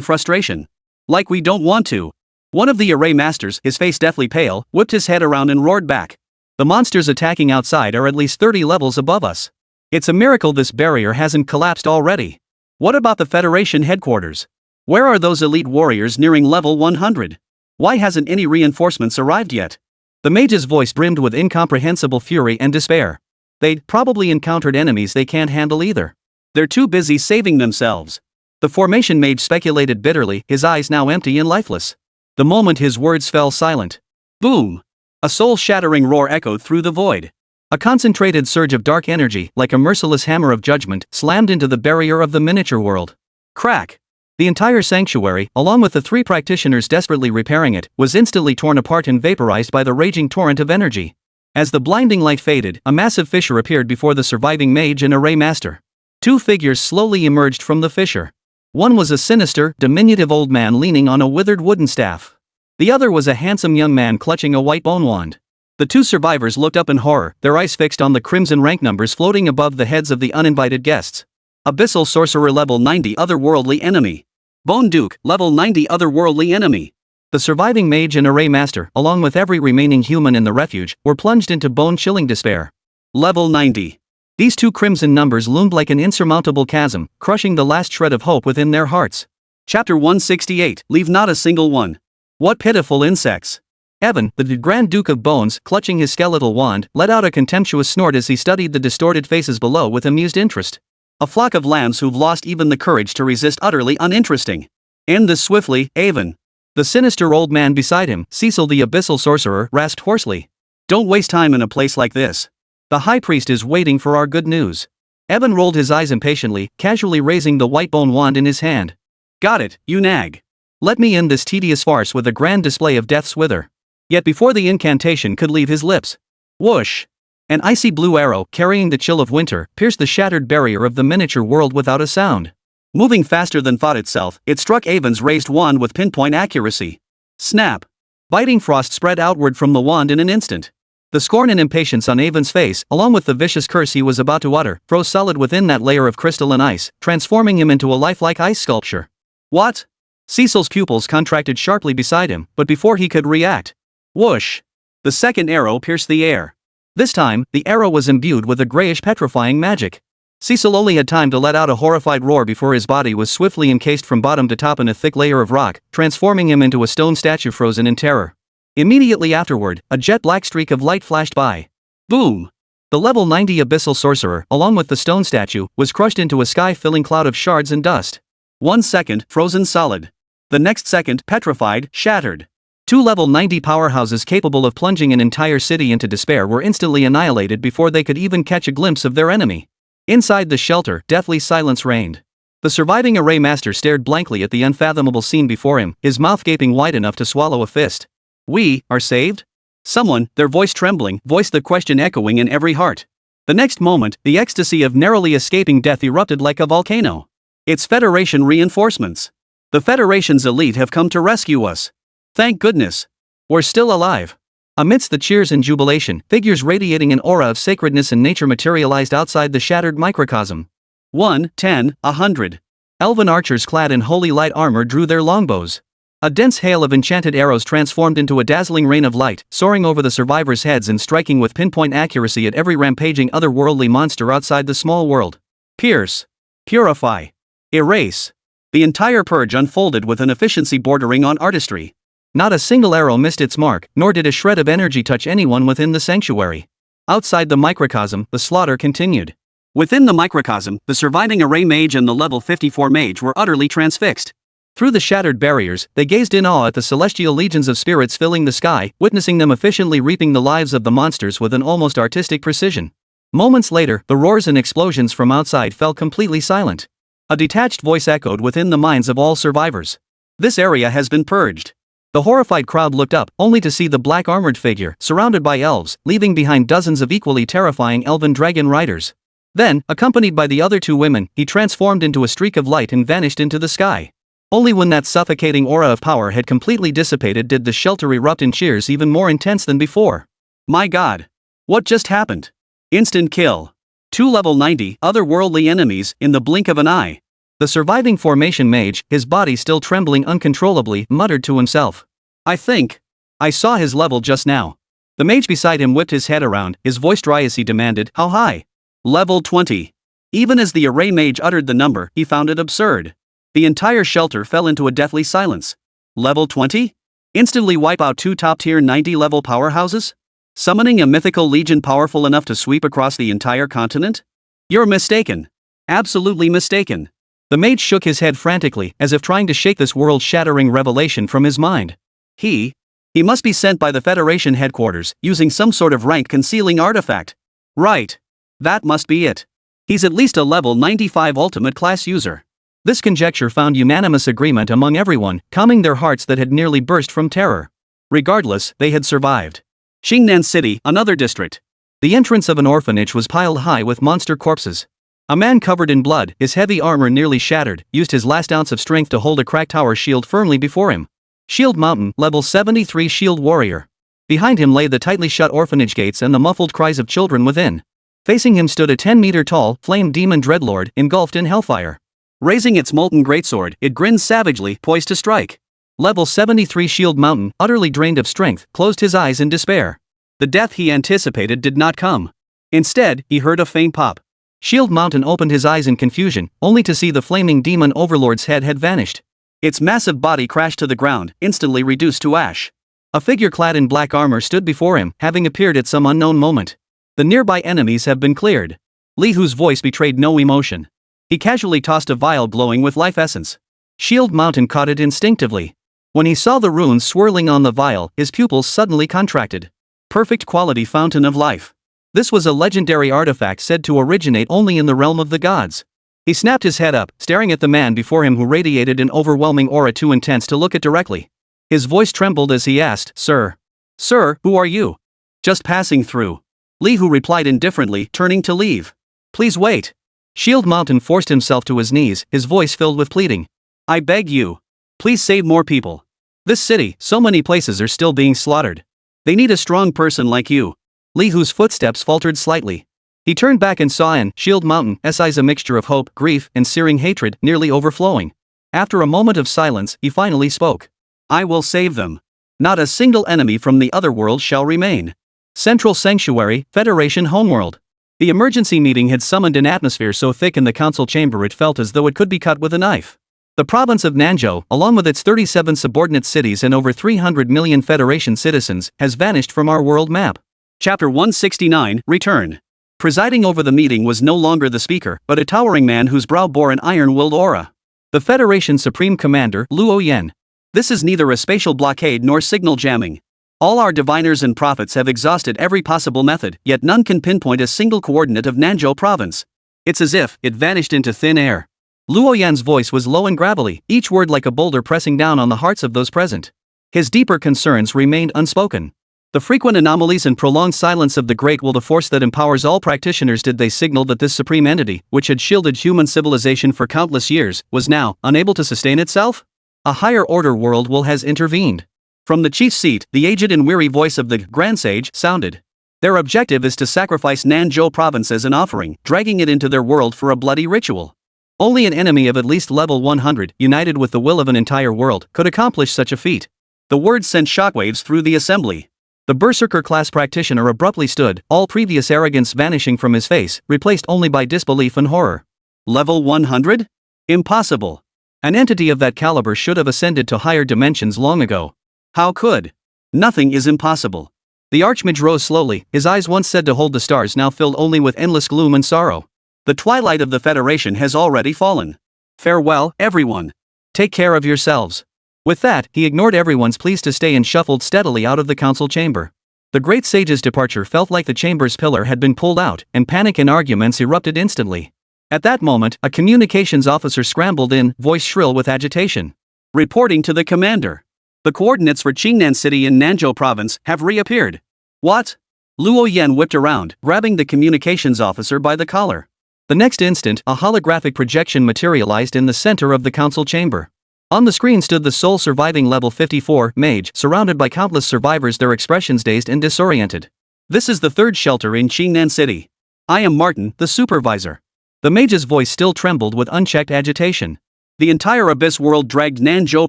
frustration. Like we don't want to. One of the array masters, his face deathly pale, whipped his head around and roared back. The monsters attacking outside are at least 30 levels above us. It's a miracle this barrier hasn't collapsed already. What about the Federation headquarters? Where are those elite warriors nearing level 100? Why hasn't any reinforcements arrived yet? The mage's voice brimmed with incomprehensible fury and despair. They'd probably encountered enemies they can't handle either. They're too busy saving themselves. The formation mage speculated bitterly, his eyes now empty and lifeless. The moment his words fell silent. Boom! A soul-shattering roar echoed through the void. A concentrated surge of dark energy, like a merciless hammer of judgment, slammed into the barrier of the miniature world. Crack! The entire sanctuary, along with the 3 practitioners desperately repairing it, was instantly torn apart and vaporized by the raging torrent of energy. As the blinding light faded, a massive fissure appeared before the surviving mage and array master. 2 figures slowly emerged from the fissure. One was a sinister, diminutive old man leaning on a withered wooden staff. The other was a handsome young man clutching a white bone wand. The 2 survivors looked up in horror, their eyes fixed on the crimson rank numbers floating above the heads of the uninvited guests. Abyssal Sorcerer level 90 otherworldly enemy. Bone Duke, level 90 otherworldly enemy. The surviving mage and array master, along with every remaining human in the refuge, were plunged into bone-chilling despair. Level 90. These 2 crimson numbers loomed like an insurmountable chasm, crushing the last shred of hope within their hearts. Chapter 168, Leave not a single one. What pitiful insects! Evan, the Grand Duke of Bones, clutching his skeletal wand, let out a contemptuous snort as he studied the distorted faces below with amused interest. A flock of lambs who've lost even the courage to resist utterly uninteresting. End this swiftly, Evan. The sinister old man beside him, Cecil the Abyssal Sorcerer, rasped hoarsely. Don't waste time in a place like this. The High Priest is waiting for our good news. Evan rolled his eyes impatiently, casually raising the white bone wand in his hand. Got it, you nag. Let me end this tedious farce with a grand display of death's wither. Yet before the incantation could leave his lips. Whoosh! An icy blue arrow, carrying the chill of winter, pierced the shattered barrier of the miniature world without a sound. Moving faster than thought itself, it struck Avon's raised wand with pinpoint accuracy. Snap! Biting frost spread outward from the wand in an instant. The scorn and impatience on Avon's face, along with the vicious curse he was about to utter, froze solid within that layer of crystal and ice, transforming him into a lifelike ice sculpture. What? Cecil's pupils contracted sharply beside him, but before he could react. Whoosh! The second arrow pierced the air. This time, the arrow was imbued with a grayish petrifying magic. Cecil only had time to let out a horrified roar before his body was swiftly encased from bottom to top in a thick layer of rock, transforming him into a stone statue frozen in terror. Immediately afterward, a jet-black streak of light flashed by. Boom! The level 90 Abyssal Sorcerer, along with the stone statue, was crushed into a sky-filling cloud of shards and dust. 1 second, frozen solid. The next second, petrified, shattered. 2 level 90 powerhouses capable of plunging an entire city into despair were instantly annihilated before they could even catch a glimpse of their enemy. Inside the shelter, deathly silence reigned. The surviving array master stared blankly at the unfathomable scene before him, his mouth gaping wide enough to swallow a fist. We are saved? Someone, their voice trembling, voiced the question echoing in every heart. The next moment, the ecstasy of narrowly escaping death erupted like a volcano. It's Federation reinforcements. The Federation's elite have come to rescue us. Thank goodness. We're still alive. Amidst the cheers and jubilation, figures radiating an aura of sacredness and nature materialized outside the shattered microcosm. 1, 10, 100. Elven archers clad in holy light armor drew their longbows. A dense hail of enchanted arrows transformed into a dazzling rain of light, soaring over the survivors' heads and striking with pinpoint accuracy at every rampaging otherworldly monster outside the small world. Pierce. Purify. Erase. The entire purge unfolded with an efficiency bordering on artistry. Not a single arrow missed its mark, nor did a shred of energy touch anyone within the sanctuary. Outside the microcosm, the slaughter continued. Within the microcosm, the surviving array mage and the level 54 mage were utterly transfixed. Through the shattered barriers, they gazed in awe at the celestial legions of spirits filling the sky, witnessing them efficiently reaping the lives of the monsters with an almost artistic precision. Moments later, the roars and explosions from outside fell completely silent. A detached voice echoed within the minds of all survivors. This area has been purged. The horrified crowd looked up, only to see the black armored figure, surrounded by elves, leaving behind dozens of equally terrifying elven dragon riders. Then, accompanied by the other two women, he transformed into a streak of light and vanished into the sky. Only when that suffocating aura of power had completely dissipated did the shelter erupt in cheers even more intense than before. My god! What just happened? Instant kill. 2 level 90 otherworldly enemies in the blink of an eye. The surviving formation mage, his body still trembling uncontrollably, muttered to himself. I think I saw his level just now. The mage beside him whipped his head around, his voice dry as he demanded, how high? Level 20. Even as the array mage uttered the number, he found it absurd. The entire shelter fell into a deathly silence. Level 20? Instantly wipe out 2 top-tier 90-level powerhouses? Summoning a mythical legion powerful enough to sweep across the entire continent? You're mistaken. Absolutely mistaken. The mage shook his head frantically, as if trying to shake this world-shattering revelation from his mind. He must be sent by the Federation headquarters, using some sort of rank-concealing artifact. Right. That must be it. He's at least a level 95 ultimate class user. This conjecture found unanimous agreement among everyone, calming their hearts that had nearly burst from terror. Regardless, they had survived. Xingnan City, another district. The entrance of an orphanage was piled high with monster corpses. A man covered in blood, his heavy armor nearly shattered, used his last ounce of strength to hold a cracked tower shield firmly before him. Shield Mountain, level 73 shield warrior. Behind him lay the tightly shut orphanage gates and the muffled cries of children within. Facing him stood a 10-meter-tall, flame demon dreadlord, engulfed in hellfire. Raising its molten greatsword, it grinned savagely, poised to strike. Level 73 Shield Mountain, utterly drained of strength, closed his eyes in despair. The death he anticipated did not come. Instead, he heard a faint pop. Shield Mountain opened his eyes in confusion, only to see the flaming demon overlord's head had vanished. Its massive body crashed to the ground, instantly reduced to ash. A figure clad in black armor stood before him, having appeared at some unknown moment. The nearby enemies have been cleared. Li Hu's voice betrayed no emotion. He casually tossed a vial glowing with life essence. Shield Mountain caught it instinctively. When he saw the runes swirling on the vial, his pupils suddenly contracted. Perfect quality fountain of life. This was a legendary artifact said to originate only in the realm of the gods. He snapped his head up, staring at the man before him who radiated an overwhelming aura too intense to look at directly. His voice trembled as he asked, Sir. Sir, who are you? Just passing through. Li Hu replied indifferently, turning to leave. Please wait. Shield Mountain forced himself to his knees, his voice filled with pleading. I beg you. Please save more people. This city, so many places are still being slaughtered. They need a strong person like you. Li Hu's footsteps faltered slightly. He turned back and saw in Shield Mountain's eyes a mixture of hope, grief, and searing hatred, nearly overflowing. After a moment of silence, he finally spoke. I will save them. Not a single enemy from the other world shall remain. Central Sanctuary, Federation Homeworld. The emergency meeting had summoned an atmosphere so thick in the council chamber it felt as though it could be cut with a knife. The province of Nanzhou, along with its 37 subordinate cities and over 300 million Federation citizens, has vanished from our world map. Chapter 169, Return. Presiding over the meeting was no longer the speaker, but a towering man whose brow bore an iron-willed aura. The Federation Supreme Commander, Luo Yan. This is neither a spatial blockade nor signal jamming. All our diviners and prophets have exhausted every possible method, yet none can pinpoint a single coordinate of Nanzhou province. It's as if it vanished into thin air. Luo Yan's voice was low and gravelly, each word like a boulder pressing down on the hearts of those present. His deeper concerns remained unspoken. The frequent anomalies and prolonged silence of the Great Will, the force that empowers all practitioners, did they signal that this supreme entity, which had shielded human civilization for countless years, was now unable to sustain itself? A higher order world will has intervened. From the chief's seat, the aged and weary voice of the Grand Sage sounded. Their objective is to sacrifice Nanzhou province as an offering, dragging it into their world for a bloody ritual. Only an enemy of at least level 100, united with the will of an entire world, could accomplish such a feat. The words sent shockwaves through the assembly. The Berserker-class practitioner abruptly stood, all previous arrogance vanishing from his face, replaced only by disbelief and horror. Level 100? Impossible. An entity of that caliber should have ascended to higher dimensions long ago. How could? Nothing is impossible. The Archmage rose slowly, his eyes once said to hold the stars now filled only with endless gloom and sorrow. The twilight of the Federation has already fallen. Farewell, everyone. Take care of yourselves. With that, he ignored everyone's pleas to stay and shuffled steadily out of the council chamber. The great sage's departure felt like the chamber's pillar had been pulled out, and panic and arguments erupted instantly. At that moment, a communications officer scrambled in, voice shrill with agitation. Reporting to the commander. The coordinates for Qingnan City in Nanzhou Province have reappeared. What? Luo Yan whipped around, grabbing the communications officer by the collar. The next instant, a holographic projection materialized in the center of the council chamber. On the screen stood the sole surviving level 54 mage, surrounded by countless survivors, their expressions dazed and disoriented. This is the third shelter in Qingnan City. I am Martin, the supervisor. The mage's voice still trembled with unchecked agitation. The entire abyss world dragged Nanzhou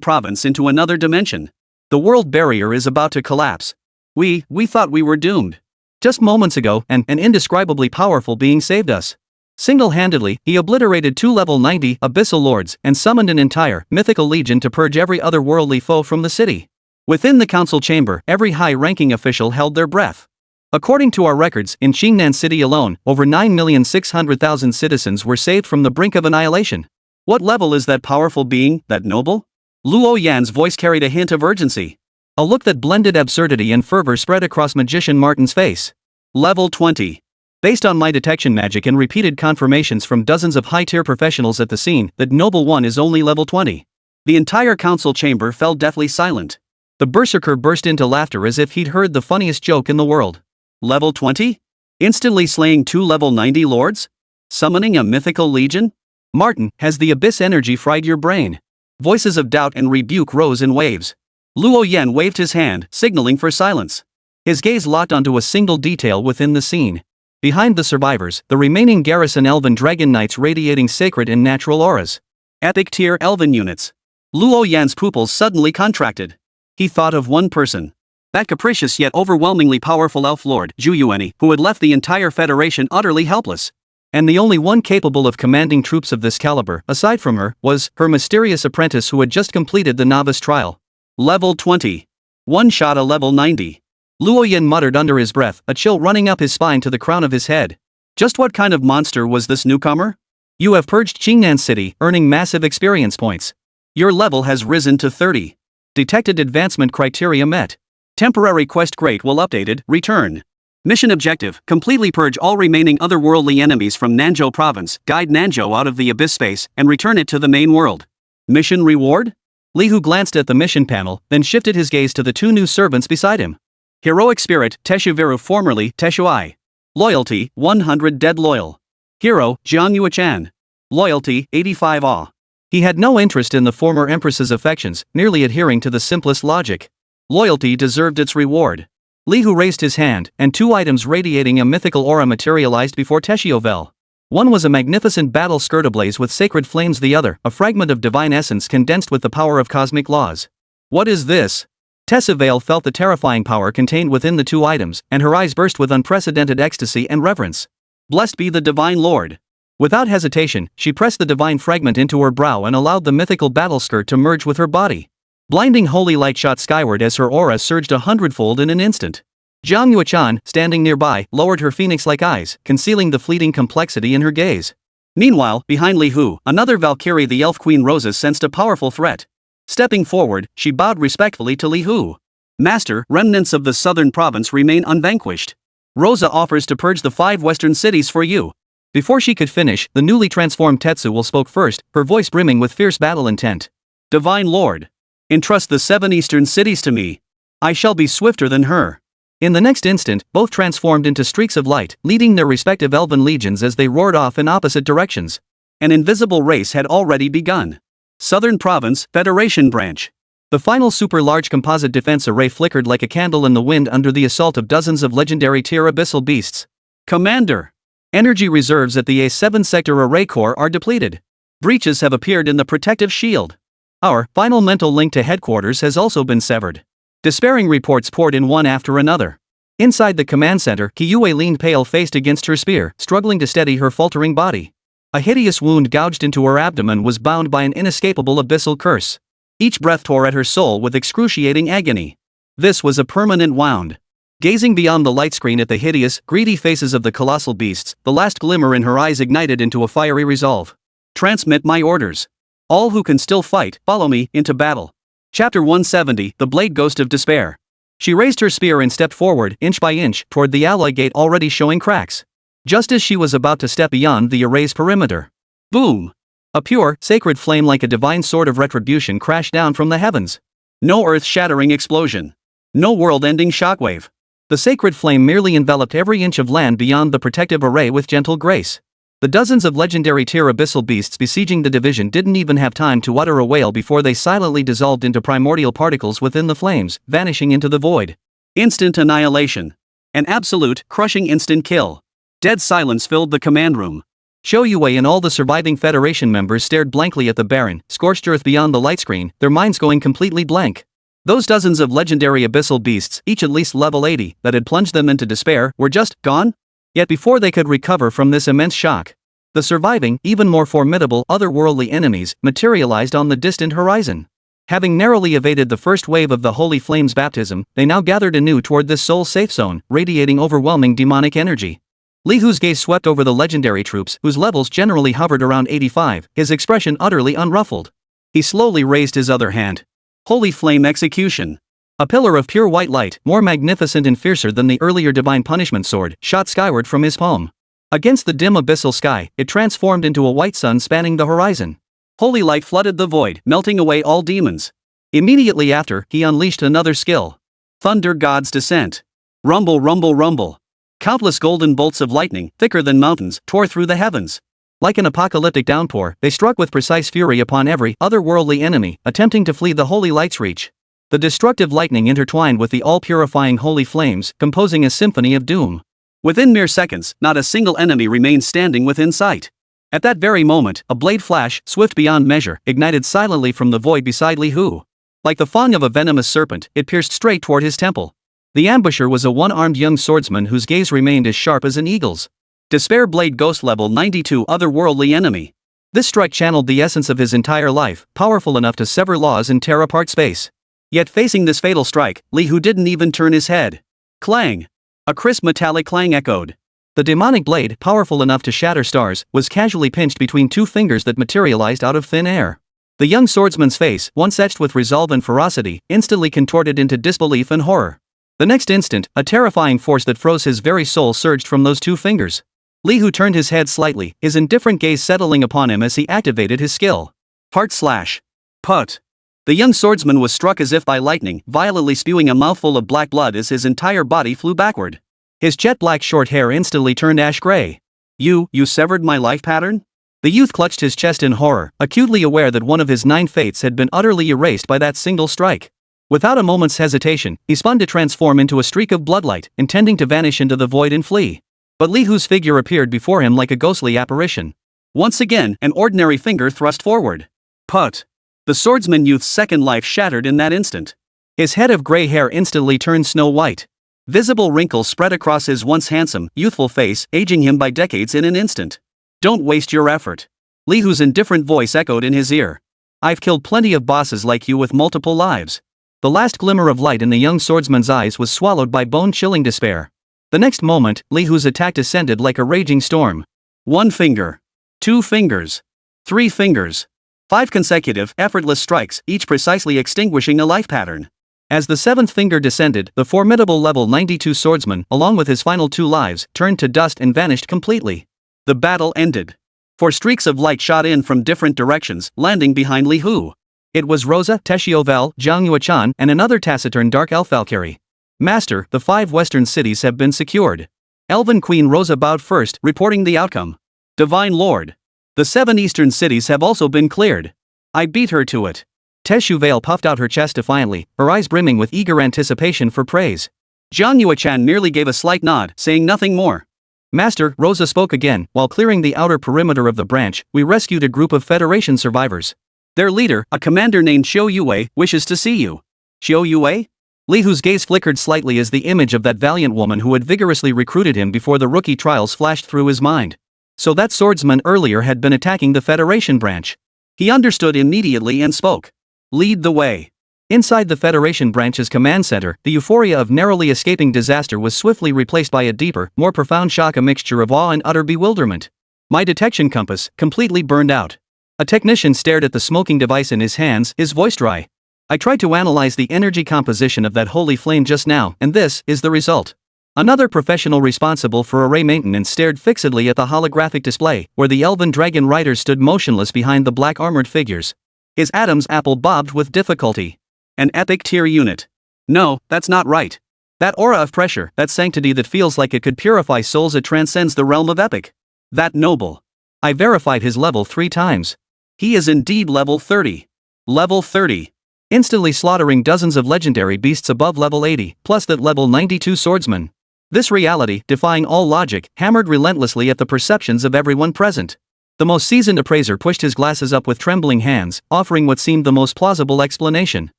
Province into another dimension. The world barrier is about to collapse. We thought we were doomed. Just moments ago, an indescribably powerful being saved us. Single-handedly, he obliterated 2 level 90 abyssal lords and summoned an entire mythical legion to purge every otherworldly foe from the city. Within the council chamber, every high-ranking official held their breath. According to our records, in Qingnan City alone, over 9,600,000 citizens were saved from the brink of annihilation. What level is that powerful being, that noble? Luo Yan's voice carried a hint of urgency. A look that blended absurdity and fervor spread across Magician Martin's face. Level 20. Based on my detection magic and repeated confirmations from dozens of high-tier professionals at the scene, that noble one is only level 20. The entire council chamber fell deathly silent. The berserker burst into laughter as if he'd heard the funniest joke in the world. Level 20? Instantly slaying 2 level 90 lords? Summoning a mythical legion? Martin, has the abyss energy fried your brain? Voices of doubt and rebuke rose in waves. Luo Yan waved his hand, signaling for silence. His gaze locked onto a single detail within the scene. Behind the survivors, the remaining garrison elven dragon knights radiating sacred and natural auras. Epic tier elven units. Luo Yan's pupils suddenly contracted. He thought of one person. That capricious yet overwhelmingly powerful elf lord, Zhu Yuani, who had left the entire federation utterly helpless. And the only one capable of commanding troops of this caliber, aside from her, was her mysterious apprentice who had just completed the novice trial. Level 20. One shot a level 90. Luo Yan muttered under his breath, a chill running up his spine to the crown of his head. Just what kind of monster was this newcomer? You have purged Qingnan City, earning massive experience points. Your level has risen to 30. Detected advancement criteria met. Temporary quest grade will updated, return. Mission objective, completely purge all remaining otherworldly enemies from Nanzhou Province, guide Nanzhou out of the abyss space, and return it to the main world. Mission reward? Li Hu glanced at the mission panel, then shifted his gaze to the 2 new servants beside him. Heroic Spirit, Teshuviru formerly Teshui. Loyalty, 100 dead loyal. Hero, Jiang Yuechan. Loyalty, 85 awe. He had no interest in the former empress's affections, merely adhering to the simplest logic. Loyalty deserved its reward. Li Hu raised his hand, and 2 items radiating a mythical aura materialized before Teshiovel. One was a magnificent battle skirt ablaze with sacred flames, the other, a fragment of divine essence condensed with the power of cosmic laws. What is this? Tessavail felt the terrifying power contained within the 2 items, and her eyes burst with unprecedented ecstasy and reverence. Blessed be the Divine Lord. Without hesitation, she pressed the divine fragment into her brow and allowed the mythical battle skirt to merge with her body. Blinding holy light shot skyward as her aura surged 100-fold in an instant. Jiang Yuechan, standing nearby, lowered her phoenix-like eyes, concealing the fleeting complexity in her gaze. Meanwhile, behind Li Hu, another Valkyrie, the Elf Queen Rosa, sensed a powerful threat. Stepping forward, she bowed respectfully to Li Hu. Master, remnants of the southern province remain unvanquished. Rosa offers to purge the 5 western cities for you. Before she could finish, the newly transformed Tetsuo spoke first, her voice brimming with fierce battle intent. Divine Lord. Entrust the 7 eastern cities to me. I shall be swifter than her. In the next instant, both transformed into streaks of light, leading their respective elven legions as they roared off in opposite directions. An invisible race had already begun. Southern Province, Federation Branch. The final super-large composite defense array flickered like a candle in the wind under the assault of dozens of legendary tier abyssal beasts. Commander! Energy reserves at the A7 sector array core are depleted. Breaches have appeared in the protective shield. Our final mental link to headquarters has also been severed. Despairing reports poured in one after another. Inside the command center, Kiyue leaned pale-faced against her spear, struggling to steady her faltering body. A hideous wound gouged into her abdomen was bound by an inescapable abyssal curse. Each breath tore at her soul with excruciating agony. This was a permanent wound. Gazing beyond the light screen at the hideous, greedy faces of the colossal beasts, the last glimmer in her eyes ignited into a fiery resolve. Transmit my orders. All who can still fight, follow me into battle. Chapter 170, The Blade Ghost of Despair. She raised her spear and stepped forward, inch by inch, toward the alloy gate already showing cracks. Just as she was about to step beyond the array's perimeter. Boom! A pure, sacred flame like a divine sword of retribution crashed down from the heavens. No earth-shattering explosion. No world-ending shockwave. The sacred flame merely enveloped every inch of land beyond the protective array with gentle grace. The dozens of legendary tier abyssal beasts besieging the division didn't even have time to utter a wail before they silently dissolved into primordial particles within the flames, vanishing into the void. Instant annihilation. An absolute, crushing instant kill. Dead silence filled the command room. Shoyue and all the surviving Federation members stared blankly at the barren, scorched earth beyond the light screen, their minds going completely blank. Those dozens of legendary abyssal beasts, each at least level 80, that had plunged them into despair, were just gone? Yet before they could recover from this immense shock, the surviving, even more formidable, otherworldly enemies materialized on the distant horizon. Having narrowly evaded the first wave of the Holy Flame's baptism, they now gathered anew toward this soul safe zone, radiating overwhelming demonic energy. Li Hu's gaze swept over the legendary troops, whose levels generally hovered around 85, his expression utterly unruffled. He slowly raised his other hand. Holy Flame Execution. A pillar of pure white light, more magnificent and fiercer than the earlier Divine Punishment sword, shot skyward from his palm. Against the dim abyssal sky, it transformed into a white sun spanning the horizon. Holy light flooded the void, melting away all demons. Immediately after, he unleashed another skill. Thunder God's Descent. Rumble, rumble, rumble. Countless golden bolts of lightning, thicker than mountains, tore through the heavens. Like an apocalyptic downpour, they struck with precise fury upon every otherworldly enemy, attempting to flee the holy light's reach. The destructive lightning intertwined with the all-purifying holy flames, composing a symphony of doom. Within mere seconds, not a single enemy remained standing within sight. At that very moment, a blade flash, swift beyond measure, ignited silently from the void beside Li Hu. Like the fang of a venomous serpent, it pierced straight toward his temple. The ambusher was a one-armed young swordsman whose gaze remained as sharp as an eagle's. Despair Blade Ghost Level 92 Otherworldly Enemy. This strike channeled the essence of his entire life, powerful enough to sever laws and tear apart space. Yet facing this fatal strike, Li Hu didn't even turn his head. Clang! A crisp metallic clang echoed. The demonic blade, powerful enough to shatter stars, was casually pinched between two fingers that materialized out of thin air. The young swordsman's face, once etched with resolve and ferocity, instantly contorted into disbelief and horror. The next instant, a terrifying force that froze his very soul surged from those two fingers. Li Hu turned his head slightly, his indifferent gaze settling upon him as he activated his skill. Heart slash. Put. The young swordsman was struck as if by lightning, violently spewing a mouthful of black blood as his entire body flew backward. His jet-black short hair instantly turned ash gray. You severed my life pattern? The youth clutched his chest in horror, acutely aware that one of his 9 fates had been utterly erased by that single strike. Without a moment's hesitation, he spun to transform into a streak of bloodlight, intending to vanish into the void and flee. But Li Hu's figure appeared before him like a ghostly apparition. Once again, an ordinary finger thrust forward. Put. The swordsman youth's second life shattered in that instant. His head of gray hair instantly turned snow white. Visible wrinkles spread across his once handsome, youthful face, aging him by decades in an instant. Don't waste your effort. Li Hu's indifferent voice echoed in his ear. I've killed plenty of bosses like you with multiple lives. The last glimmer of light in the young swordsman's eyes was swallowed by bone-chilling despair. The next moment, Li Hu's attack descended like a raging storm. 1 finger. 2 fingers. 3 fingers. 5 consecutive, effortless strikes, each precisely extinguishing a life pattern. As the 7th finger descended, the formidable level 92 swordsman, along with his final 2 lives, turned to dust and vanished completely. The battle ended. 4 streaks of light shot in from different directions, landing behind Li Hu. It was Rosa, Teshiovel, Jiang Yuechan, and another taciturn dark elf Valkyrie. Master, the 5 western cities have been secured. Elven Queen Rosa bowed first, reporting the outcome. Divine Lord. The 7 eastern cities have also been cleared. I beat her to it. Teshuvale puffed out her chest defiantly, her eyes brimming with eager anticipation for praise. Jiang Yuechan merely gave a slight nod, saying nothing more. Master, Rosa spoke again, while clearing the outer perimeter of the branch, we rescued a group of Federation survivors. Their leader, a commander named Shoyue, wishes to see you. Shoyue? Li Hu's gaze flickered slightly as the image of that valiant woman who had vigorously recruited him before the rookie trials flashed through his mind. So that swordsman earlier had been attacking the Federation branch. He understood immediately and spoke. Lead the way. Inside the Federation branch's command center, the euphoria of narrowly escaping disaster was swiftly replaced by a deeper, more profound shock, a mixture of awe and utter bewilderment. My detection compass, completely burned out. A technician stared at the smoking device in his hands, his voice dry. I tried to analyze the energy composition of that holy flame just now, and this is the result. Another professional responsible for array maintenance stared fixedly at the holographic display, where the elven dragon riders stood motionless behind the black armored figures. His Adam's apple bobbed with difficulty. An epic tier unit. No, that's not right. That aura of pressure, that sanctity that feels like it could purify souls, it transcends the realm of epic. That noble. I verified his level 3 times. He is indeed level 30. Level 30. Instantly slaughtering dozens of legendary beasts above level 80, plus that level 92 swordsman. This reality, defying all logic, hammered relentlessly at the perceptions of everyone present. The most seasoned appraiser pushed his glasses up with trembling hands, offering what seemed the most plausible explanation.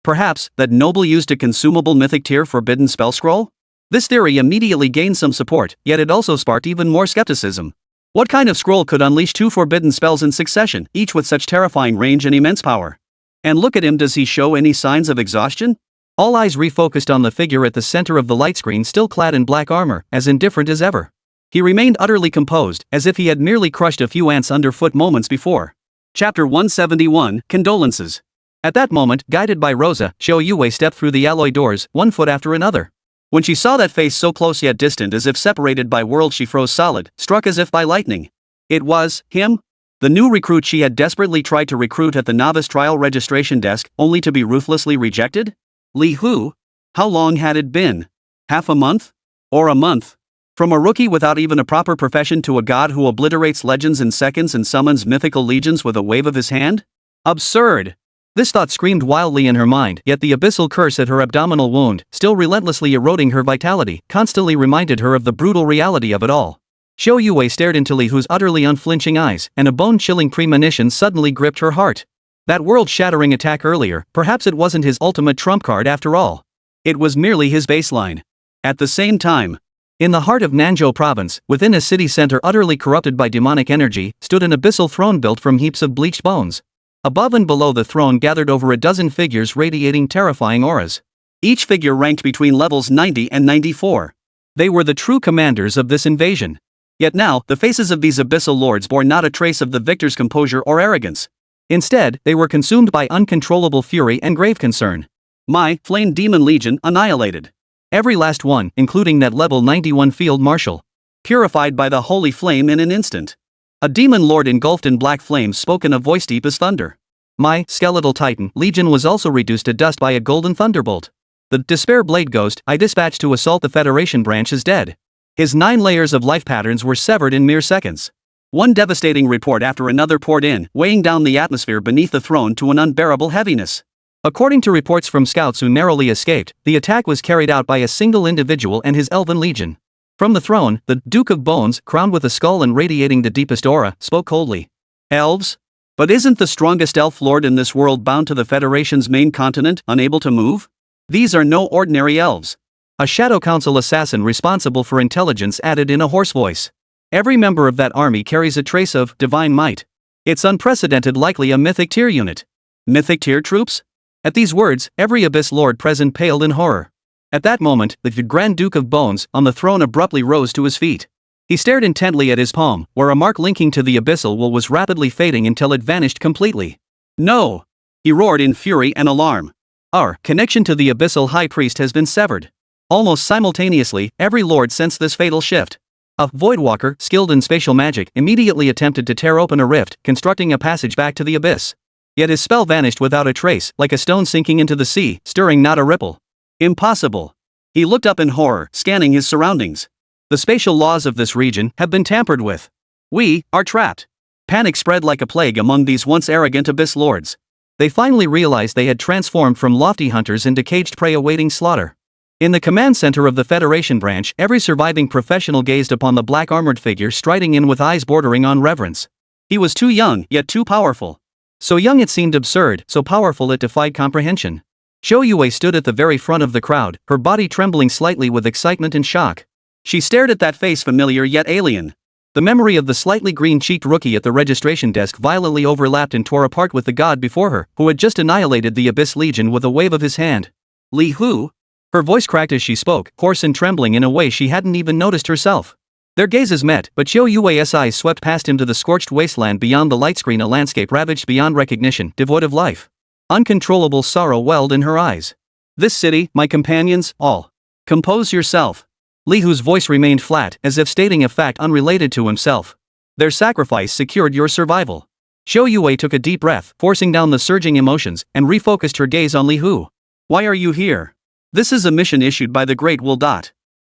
Perhaps, that noble used a consumable mythic tier forbidden spell scroll? This theory immediately gained some support, yet it also sparked even more skepticism. What kind of scroll could unleash 2 forbidden spells in succession, each with such terrifying range and immense power? And look at him, does he show any signs of exhaustion? All eyes refocused on the figure at the center of the light screen, still clad in black armor, as indifferent as ever. He remained utterly composed, as if he had merely crushed a few ants underfoot moments before. Chapter 171, Condolences. At that moment, guided by Rosa, Xiao Yue stepped through the alloy doors, one foot after another. When she saw that face so close yet distant as if separated by worlds, she froze solid, struck as if by lightning. It was him? The new recruit she had desperately tried to recruit at the novice trial registration desk, only to be ruthlessly rejected? Li Hu? How long had it been? Half a month? Or a month? From a rookie without even a proper profession to a god who obliterates legends in seconds and summons mythical legions with a wave of his hand? Absurd! This thought screamed wildly in her mind, yet the abyssal curse at her abdominal wound, still relentlessly eroding her vitality, constantly reminded her of the brutal reality of it all. Xiao Yue stared into Li Hu's utterly unflinching eyes, and a bone-chilling premonition suddenly gripped her heart. That world-shattering attack earlier, perhaps it wasn't his ultimate trump card after all. It was merely his baseline. At the same time, in the heart of Nanzhou province, within a city center utterly corrupted by demonic energy, stood an abyssal throne built from heaps of bleached bones. Above and below the throne gathered over a dozen figures radiating terrifying auras. Each figure ranked between levels 90 and 94. They were the true commanders of this invasion. Yet now, the faces of these abyssal lords bore not a trace of the victor's composure or arrogance. Instead, they were consumed by uncontrollable fury and grave concern. My Flame Demon Legion annihilated. Every last one, including that level 91 field marshal. Purified by the holy flame in an instant. A demon lord engulfed in black flames spoke in a voice deep as thunder. My skeletal titan legion was also reduced to dust by a golden thunderbolt. The despair blade ghost I dispatched to assault the Federation branch is dead. His 9 layers of life patterns were severed in mere seconds. One devastating report after another poured in, weighing down the atmosphere beneath the throne to an unbearable heaviness. According to reports from scouts who narrowly escaped, the attack was carried out by a single individual and his elven legion. From the throne, the Duke of Bones, crowned with a skull and radiating the deepest aura, spoke coldly. Elves? But isn't the strongest elf lord in this world bound to the Federation's main continent, unable to move? These are no ordinary elves. A Shadow Council assassin responsible for intelligence added in a hoarse voice. Every member of that army carries a trace of divine might. It's unprecedented, likely a mythic tier unit. Mythic tier troops? At these words, every abyss lord present paled in horror. At that moment, the Grand Duke of Bones, on the throne, abruptly rose to his feet. He stared intently at his palm, where a mark linking to the abyssal will was rapidly fading until it vanished completely. No! He roared in fury and alarm. Our connection to the abyssal high priest has been severed. Almost simultaneously, every lord sensed this fatal shift. A voidwalker, skilled in spatial magic, immediately attempted to tear open a rift, constructing a passage back to the abyss. Yet his spell vanished without a trace, like a stone sinking into the sea, stirring not a ripple. Impossible. He looked up in horror, scanning his surroundings. The spatial laws of this region have been tampered with. We are trapped. Panic spread like a plague among these once arrogant abyss lords. They finally realized they had transformed from lofty hunters into caged prey awaiting slaughter. In the command center of the Federation branch, every surviving professional gazed upon the black-armored figure striding in with eyes bordering on reverence. He was too young, yet too powerful. So young it seemed absurd, so powerful it defied comprehension. Xiao Yue stood at the very front of the crowd, her body trembling slightly with excitement and shock. She stared at that face, familiar yet alien. The memory of the slightly green-cheeked rookie at the registration desk violently overlapped and tore apart with the god before her, who had just annihilated the Abyss Legion with a wave of his hand. Li Hu? Her voice cracked as she spoke, hoarse and trembling in a way she hadn't even noticed herself. Their gazes met, but Qiu Yue's eyes swept past him to the scorched wasteland beyond the light screen, a landscape ravaged beyond recognition, devoid of life. Uncontrollable sorrow welled in her eyes. This city, my companions, all. Compose yourself. Li Hu's voice remained flat, as if stating a fact unrelated to himself. Their sacrifice secured your survival. Qiu Yue took a deep breath, forcing down the surging emotions, and refocused her gaze on Li Hu. Why are you here? This is a mission issued by the Great Will.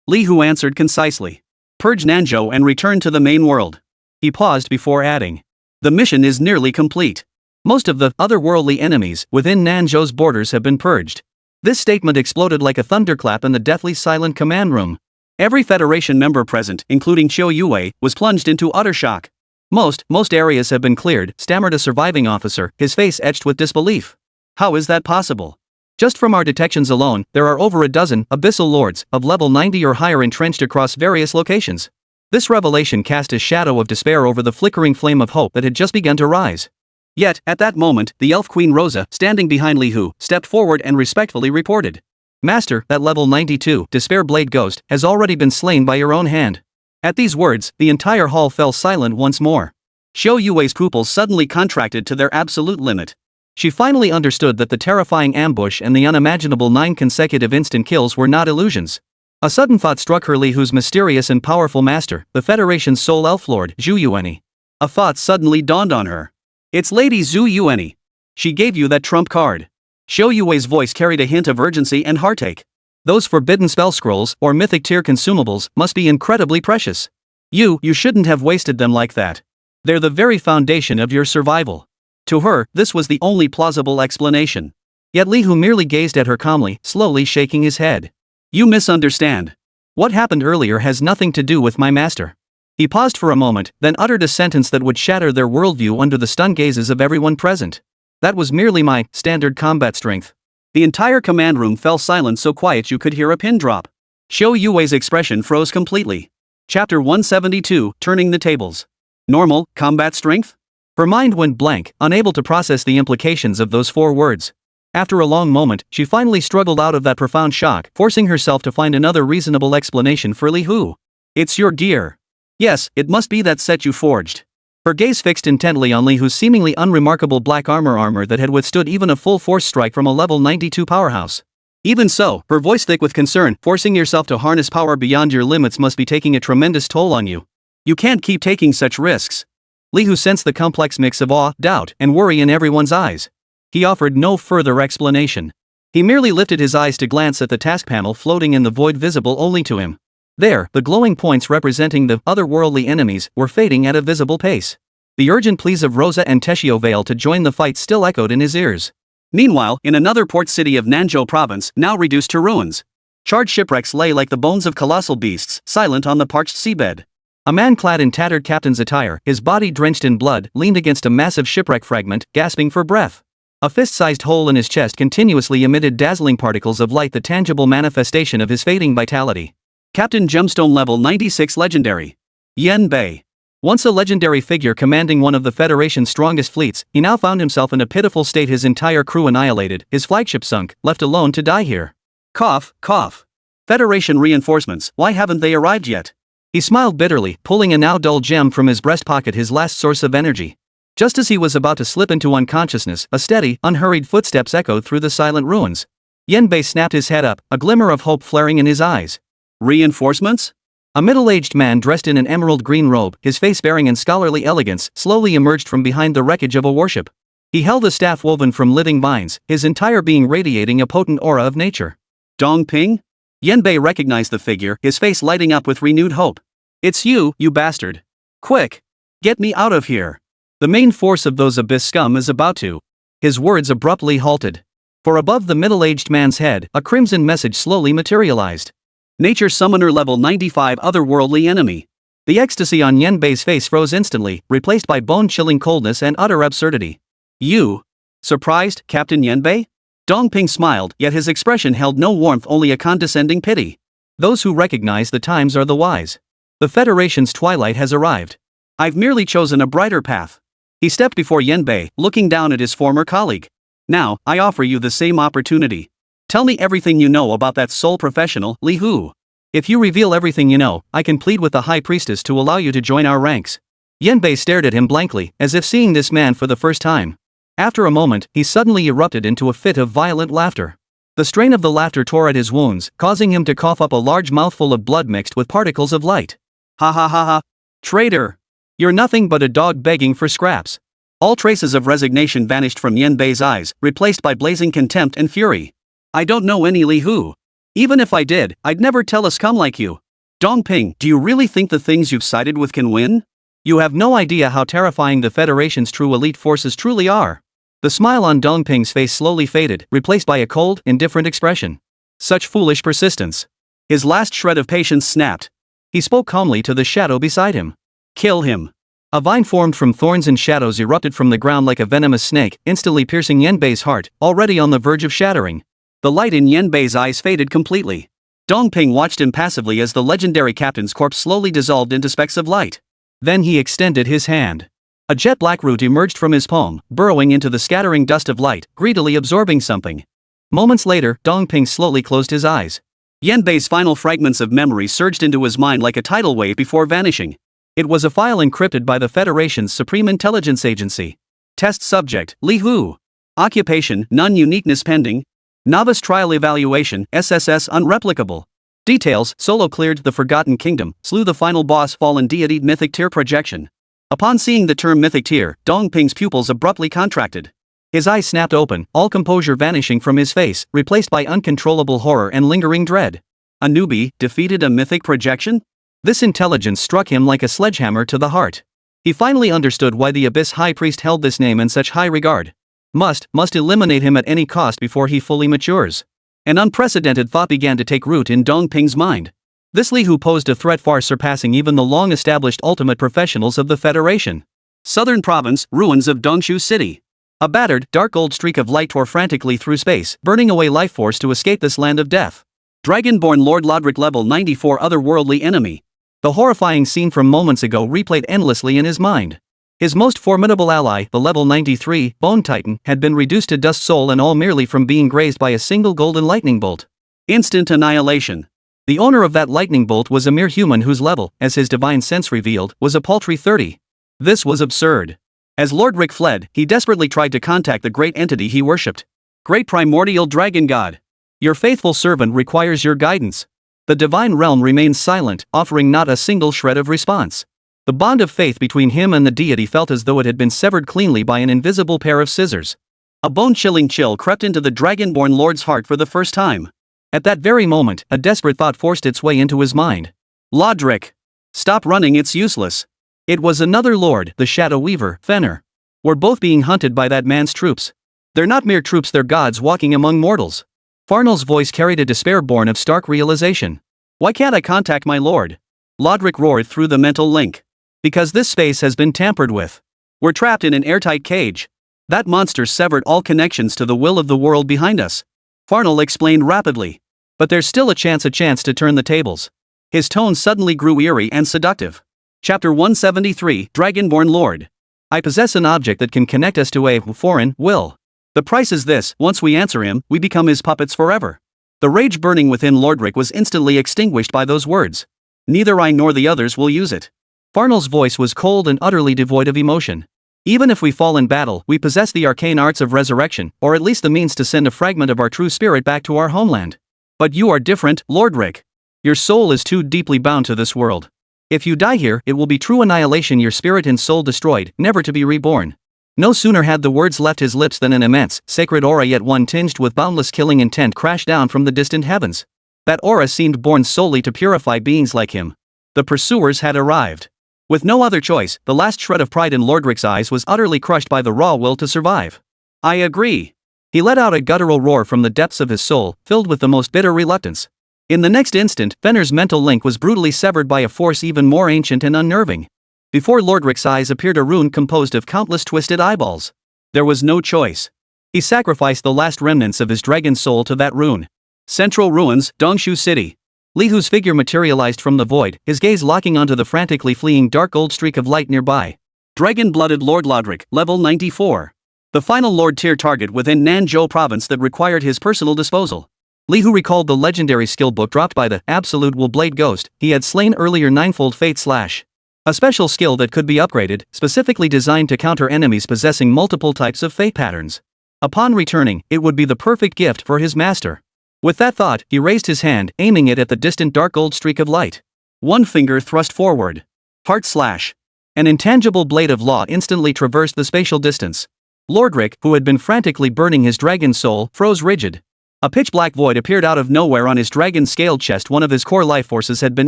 Li Hu answered concisely. Purge Nanzhou and return to the main world. He paused before adding. The mission is nearly complete. Most of the otherworldly enemies within Nanzhou's borders have been purged. This statement exploded like a thunderclap in the deathly silent command room. Every Federation member present, including Qiu Yue, was plunged into utter shock. Most areas have been cleared, stammered a surviving officer, his face etched with disbelief. How is that possible? Just from our detections alone, there are over a dozen Abyssal Lords of level 90 or higher entrenched across various locations. This revelation cast a shadow of despair over the flickering flame of hope that had just begun to rise. Yet, at that moment, the Elf Queen Rosa, standing behind Li Hu, stepped forward and respectfully reported. Master, that level 92 Despair Blade Ghost has already been slain by your own hand. At these words, the entire hall fell silent once more. Qiu Yue's pupils suddenly contracted to their absolute limit. She finally understood that the terrifying ambush and the unimaginable 9 consecutive instant kills were not illusions. A sudden thought struck her: Li Hu's mysterious and powerful master, the Federation's sole elf lord, Zhu Yuanyi. A thought suddenly dawned on her. It's Lady Zhu Yuanyi. She gave you that trump card. Qiu Yue's voice carried a hint of urgency and heartache. Those forbidden spell scrolls, or mythic tier consumables, must be incredibly precious. You shouldn't have wasted them like that. They're the very foundation of your survival. To her, this was the only plausible explanation. Yet Li Hu merely gazed at her calmly, slowly shaking his head. You misunderstand. What happened earlier has nothing to do with my master. He paused for a moment, then uttered a sentence that would shatter their worldview under the stunned gazes of everyone present. That was merely my standard combat strength. The entire command room fell silent, so quiet you could hear a pin drop. Qiu Yue's expression froze completely. Chapter 172, Turning the Tables. Normal combat strength? Her mind went blank, unable to process the implications of those 4 words. After a long moment, she finally struggled out of that profound shock, forcing herself to find another reasonable explanation for Li Hu. It's your gear. Yes, it must be that set you forged. Her gaze fixed intently on Li Hu's seemingly unremarkable black armor that had withstood even a full force strike from a level 92 powerhouse. Even so, her voice thick with concern, forcing yourself to harness power beyond your limits must be taking a tremendous toll on you. You can't keep taking such risks. Li Hu sensed the complex mix of awe, doubt, and worry in everyone's eyes. He offered no further explanation. He merely lifted his eyes to glance at the task panel floating in the void visible only to him. There, the glowing points representing the otherworldly enemies were fading at a visible pace. The urgent pleas of Rosa and Teshio Vale to join the fight still echoed in his ears. Meanwhile, in another port city of Nanzhou province, now reduced to ruins, charred shipwrecks lay like the bones of colossal beasts, silent on the parched seabed. A man clad in tattered captain's attire, his body drenched in blood, leaned against a massive shipwreck fragment, gasping for breath. A fist-sized hole in his chest continuously emitted dazzling particles of light, the tangible manifestation of his fading vitality. Captain Gemstone level 96 legendary. Yan Bei. Once a legendary figure commanding one of the Federation's strongest fleets, he now found himself in a pitiful state, his entire crew annihilated, his flagship sunk, left alone to die here. Cough, cough. Federation reinforcements, why haven't they arrived yet? He smiled bitterly, pulling a now dull gem from his breast pocket, his last source of energy. Just as he was about to slip into unconsciousness, a steady, unhurried footsteps echoed through the silent ruins. Yanbei snapped his head up, a glimmer of hope flaring in his eyes. Reinforcements? A middle-aged man dressed in an emerald green robe, his face bearing in scholarly elegance, slowly emerged from behind the wreckage of a warship. He held a staff woven from living vines, his entire being radiating a potent aura of nature. Dong Ping? Yanbei recognized the figure, his face lighting up with renewed hope. It's you, you bastard. Quick! Get me out of here. The main force of those abyss scum is about to. His words abruptly halted. For above the middle-aged man's head, a crimson message slowly materialized. Nature Summoner level 95 otherworldly enemy. The ecstasy on Yanbei's face froze instantly, replaced by bone-chilling coldness and utter absurdity. You? Surprised, Captain Yanbei? Dongping smiled, yet his expression held no warmth, only a condescending pity. Those who recognize the times are the wise. The Federation's twilight has arrived. I've merely chosen a brighter path. He stepped before Yanbei, looking down at his former colleague. Now, I offer you the same opportunity. Tell me everything you know about that sole professional, Li Hu. If you reveal everything you know, I can plead with the High Priestess to allow you to join our ranks. Yanbei stared at him blankly, as if seeing this man for the first time. After a moment, he suddenly erupted into a fit of violent laughter. The strain of the laughter tore at his wounds, causing him to cough up a large mouthful of blood mixed with particles of light. Ha ha ha ha. Traitor! You're nothing but a dog begging for scraps. All traces of resignation vanished from Yanbei's eyes, replaced by blazing contempt and fury. I don't know any Li Hu. Even if I did, I'd never tell a scum like you. Dongping, do you really think the things you've sided with can win? You have no idea how terrifying the Federation's true elite forces truly are. The smile on Dongping's face slowly faded, replaced by a cold, indifferent expression. Such foolish persistence. His last shred of patience snapped. He spoke calmly to the shadow beside him. Kill him. A vine formed from thorns and shadows erupted from the ground like a venomous snake, instantly piercing Yanbei's heart, already on the verge of shattering. The light in Yanbei's eyes faded completely. Dongping watched impassively as the legendary captain's corpse slowly dissolved into specks of light. Then he extended his hand. A jet black root emerged from his palm, burrowing into the scattering dust of light, greedily absorbing something. Moments later, Dongping slowly closed his eyes. Yanbei's final fragments of memory surged into his mind like a tidal wave before vanishing. It was a file encrypted by the Federation's Supreme Intelligence Agency. Test subject, Li Hu. Occupation, none. Uniqueness pending. Novice trial evaluation, SSS unreplicable. Details, solo cleared the Forgotten Kingdom, slew the final boss, fallen deity, mythic tier projection. Upon seeing the term mythic tier, Dongping's pupils abruptly contracted. His eyes snapped open, all composure vanishing from his face, replaced by uncontrollable horror and lingering dread. A newbie defeated a mythic projection? This intelligence struck him like a sledgehammer to the heart. He finally understood why the Abyss High Priest held this name in such high regard. Must eliminate him at any cost before he fully matures. An unprecedented thought began to take root in Dongping's mind. This Li Hu posed a threat far surpassing even the long-established ultimate professionals of the Federation. Southern Province, ruins of Dongshu City. A battered, dark gold streak of light tore frantically through space, burning away life force to escape this land of death. Dragonborn Lord Lodric level 94 otherworldly enemy. The horrifying scene from moments ago replayed endlessly in his mind. His most formidable ally, the level 93 Bone Titan, had been reduced to dust, soul and all, merely from being grazed by a single golden lightning bolt. Instant annihilation. The owner of that lightning bolt was a mere human whose level, as his divine sense revealed, was a paltry 30. This was absurd. As Lordric fled, he desperately tried to contact the great entity he worshipped. Great primordial dragon god. Your faithful servant requires your guidance. The divine realm remained silent, offering not a single shred of response. The bond of faith between him and the deity felt as though it had been severed cleanly by an invisible pair of scissors. A bone-chilling chill crept into the Dragonborn Lord's heart for the first time. At that very moment, a desperate thought forced its way into his mind. Lodric! Stop running, it's useless. It was another lord, the Shadow Weaver, Fenner. We're both being hunted by that man's troops. They're not mere troops, they're gods walking among mortals. Farnell's voice carried a despair born of stark realization. Why can't I contact my lord? Lodric roared through the mental link. Because this space has been tampered with. We're trapped in an airtight cage. That monster severed all connections to the will of the world behind us. Farnell explained rapidly. But there's still a chance to turn the tables. His tone suddenly grew eerie and seductive. Chapter 173, Dragonborn Lord. I possess an object that can connect us to a foreign will. The price is this: once we answer him, we become his puppets forever. The rage burning within Lordric was instantly extinguished by those words. Neither I nor the others will use it. Farnell's voice was cold and utterly devoid of emotion. Even if we fall in battle, we possess the arcane arts of resurrection, or at least the means to send a fragment of our true spirit back to our homeland. But you are different, Lordric. Your soul is too deeply bound to this world. If you die here, it will be true annihilation, your spirit and soul destroyed, never to be reborn. No sooner had the words left his lips than an immense, sacred aura, yet one tinged with boundless killing intent, crashed down from the distant heavens. That aura seemed born solely to purify beings like him. The pursuers had arrived. With no other choice, the last shred of pride in Lordric's eyes was utterly crushed by the raw will to survive. I agree. He let out a guttural roar from the depths of his soul, filled with the most bitter reluctance. In the next instant, Fenner's mental link was brutally severed by a force even more ancient and unnerving. Before Lordric's eyes appeared a rune composed of countless twisted eyeballs. There was no choice. He sacrificed the last remnants of his dragon soul to that rune. Central Ruins, Dongshu City. Li Hu's figure materialized from the void, his gaze locking onto the frantically fleeing dark gold streak of light nearby. Dragon-blooded Lord Lodric, level 94. The final Lord tier target within Nanzhou province that required his personal disposal. Li Hu recalled the legendary skill book dropped by the Absolute Will Blade Ghost he had slain earlier, Ninefold Fate Slash. A special skill that could be upgraded, specifically designed to counter enemies possessing multiple types of fate patterns. Upon returning, it would be the perfect gift for his master. With that thought, he raised his hand, aiming it at the distant dark gold streak of light. One finger thrust forward. Heart slash. An intangible blade of law instantly traversed the spatial distance. Lordric, who had been frantically burning his dragon soul, froze rigid. A pitch-black void appeared out of nowhere on his dragon-scaled chest. One of his core life forces had been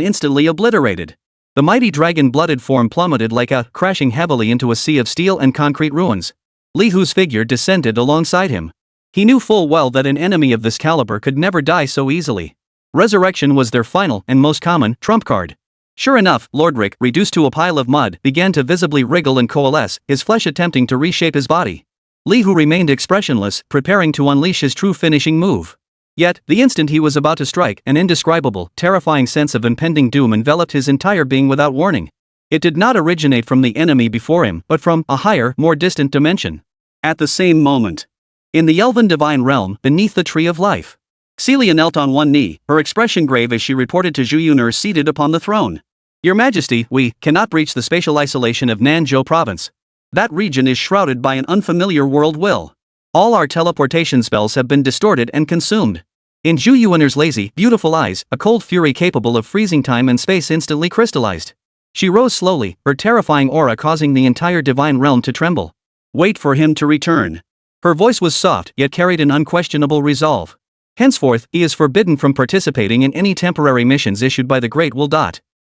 instantly obliterated. The mighty dragon-blooded form plummeted like a, crashing heavily into a sea of steel and concrete ruins. Li Hu's figure descended alongside him. He knew full well that an enemy of this caliber could never die so easily. Resurrection was their final and most common trump card. Sure enough, Lordric, reduced to a pile of mud, began to visibly wriggle and coalesce, his flesh attempting to reshape his body. Li Hu remained expressionless, preparing to unleash his true finishing move. Yet, the instant he was about to strike, an indescribable, terrifying sense of impending doom enveloped his entire being without warning. It did not originate from the enemy before him, but from a higher, more distant dimension. At the same moment, in the Elven Divine Realm, beneath the Tree of Life, Celia knelt on one knee, her expression grave as she reported to Zhu Yun'er seated upon the throne. Your Majesty, we cannot breach the spatial isolation of Nanzhou province. That region is shrouded by an unfamiliar world will. All our teleportation spells have been distorted and consumed. In Zhu Yun'er's lazy, beautiful eyes, a cold fury capable of freezing time and space instantly crystallized. She rose slowly, her terrifying aura causing the entire divine realm to tremble. Wait for him to return. Her voice was soft, yet carried an unquestionable resolve. Henceforth, he is forbidden from participating in any temporary missions issued by the Great Will.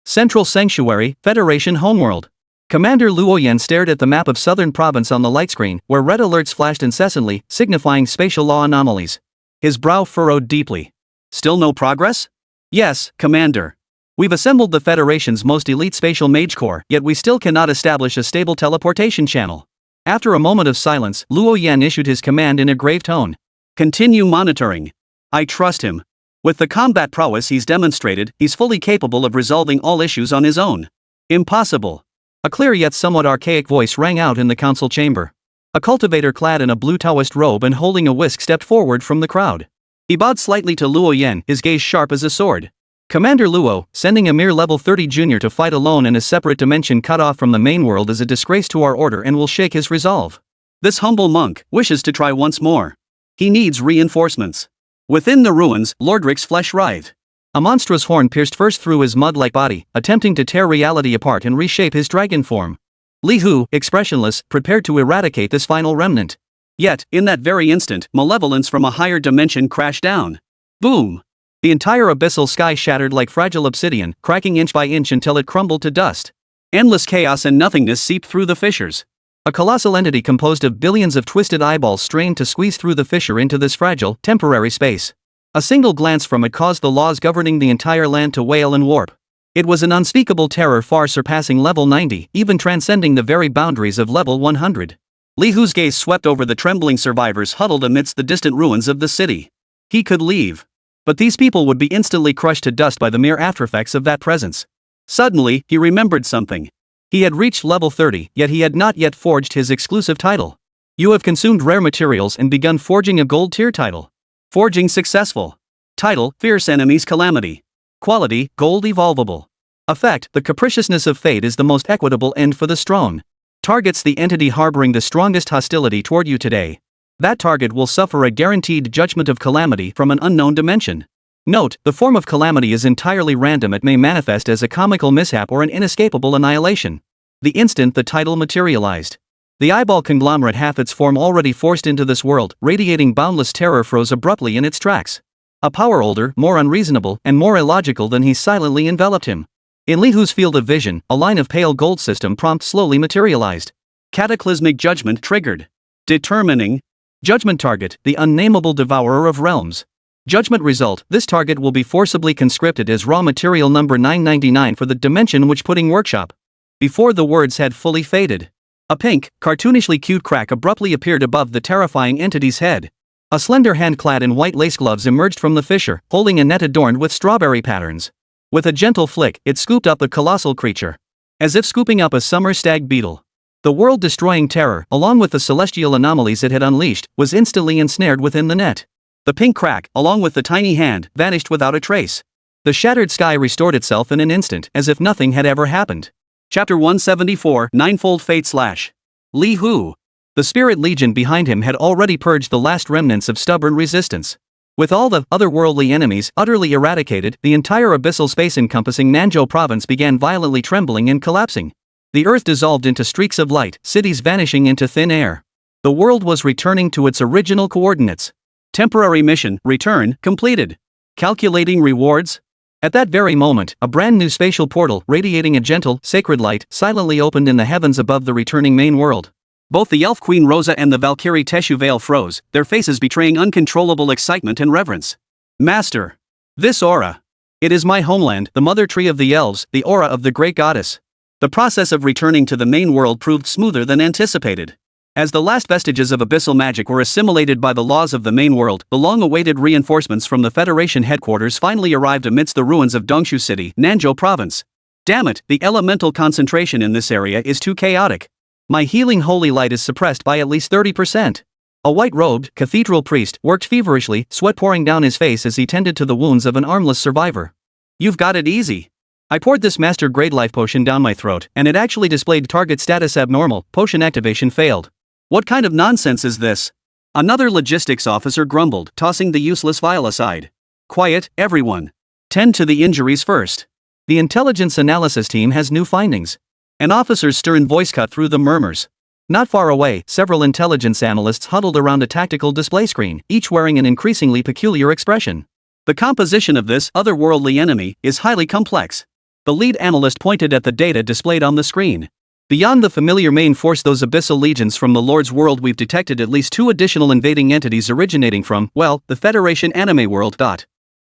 Central Sanctuary, Federation Homeworld. Commander Luoyan stared at the map of Southern Province on the light screen, where red alerts flashed incessantly, signifying spatial law anomalies. His brow furrowed deeply. Still no progress? Yes, Commander. We've assembled the Federation's most elite spatial mage corps, yet we still cannot establish a stable teleportation channel. After a moment of silence, Luoyan issued his command in a grave tone. Continue monitoring. I trust him. With the combat prowess he's demonstrated, he's fully capable of resolving all issues on his own. Impossible. A clear yet somewhat archaic voice rang out in the council chamber. A cultivator clad in a blue Taoist robe and holding a whisk stepped forward from the crowd. He bowed slightly to Luoyan, his gaze sharp as a sword. Commander Luo, sending a mere level 30 junior to fight alone in a separate dimension cut off from the main world is a disgrace to our order and will shake his resolve. This humble monk wishes to try once more. He needs reinforcements. Within the ruins, Lordric's flesh writhed. A monstrous horn pierced first through his mud-like body, attempting to tear reality apart and reshape his dragon form. Li Hu, expressionless, prepared to eradicate this final remnant. Yet, in that very instant, malevolence from a higher dimension crashed down. Boom! The entire abyssal sky shattered like fragile obsidian, cracking inch by inch until it crumbled to dust. Endless chaos and nothingness seeped through the fissures. A colossal entity composed of billions of twisted eyeballs strained to squeeze through the fissure into this fragile, temporary space. A single glance from it caused the laws governing the entire land to wail and warp. It was an unspeakable terror far surpassing level 90, even transcending the very boundaries of level 100. Li Hu's gaze swept over the trembling survivors huddled amidst the distant ruins of the city. He could leave. But these people would be instantly crushed to dust by the mere aftereffects of that presence. Suddenly, he remembered something. He had reached level 30, yet he had not yet forged his exclusive title. You have consumed rare materials and begun forging a gold tier title. Forging successful. Title, Fierce Enemies Calamity. Quality, Gold Evolvable. Effect, the capriciousness of fate is the most equitable end for the strong. Targets the entity harboring the strongest hostility toward you today. That target will suffer a guaranteed judgment of calamity from an unknown dimension. Note, the form of calamity is entirely random. It may manifest as a comical mishap or an inescapable annihilation. The instant the title materialized, the eyeball conglomerate, half its form already forced into this world, radiating boundless terror, froze abruptly in its tracks. A power older, more unreasonable, and more illogical than he silently enveloped him. In Li Hu's field of vision, a line of pale gold system prompt slowly materialized. Cataclysmic judgment triggered. Determining judgment target, the unnameable devourer of realms. Judgment result, this target will be forcibly conscripted as raw material number 999 for the dimension which putting workshop. Before the words had fully faded, a pink, cartoonishly cute crack abruptly appeared above the terrifying entity's head. A slender hand clad in white lace gloves emerged from the fissure, holding a net adorned with strawberry patterns. With a gentle flick, it scooped up the colossal creature. As if scooping up a summer stag beetle. The world-destroying terror, along with the celestial anomalies it had unleashed, was instantly ensnared within the net. The pink crack, along with the tiny hand, vanished without a trace. The shattered sky restored itself in an instant, as if nothing had ever happened. Chapter 174, Ninefold Fate / Li Hu. The spirit legion behind him had already purged the last remnants of stubborn resistance. With all the otherworldly enemies utterly eradicated, the entire abyssal space encompassing Nanzhou province began violently trembling and collapsing. The earth dissolved into streaks of light, cities vanishing into thin air. The world was returning to its original coordinates. Temporary mission, return, completed. Calculating rewards? At that very moment, a brand new spatial portal, radiating a gentle, sacred light, silently opened in the heavens above the returning main world. Both the Elf Queen Rosa and the Valkyrie Teshu Veil froze, their faces betraying uncontrollable excitement and reverence. Master! This aura! It is my homeland, the mother tree of the elves, the aura of the great goddess. The process of returning to the main world proved smoother than anticipated. As the last vestiges of abyssal magic were assimilated by the laws of the main world, the long-awaited reinforcements from the Federation headquarters finally arrived amidst the ruins of Dongshu City, Nanzhou province. Damn it, the elemental concentration in this area is too chaotic. My healing holy light is suppressed by at least 30%. A white-robed, cathedral priest worked feverishly, sweat pouring down his face as he tended to the wounds of an armless survivor. You've got it easy. I poured this master-grade life potion down my throat, and it actually displayed target status abnormal, potion activation failed. What kind of nonsense is this? Another logistics officer grumbled, tossing the useless vial aside. Quiet, everyone. Tend to the injuries first. The intelligence analysis team has new findings. An officer's stern voice cut through the murmurs. Not far away, several intelligence analysts huddled around a tactical display screen, each wearing an increasingly peculiar expression. The composition of this otherworldly enemy is highly complex. The lead analyst pointed at the data displayed on the screen. Beyond the familiar main force, those abyssal legions from the Lord's world, we've detected at least 2 additional invading entities originating from, well, the Federation anime world.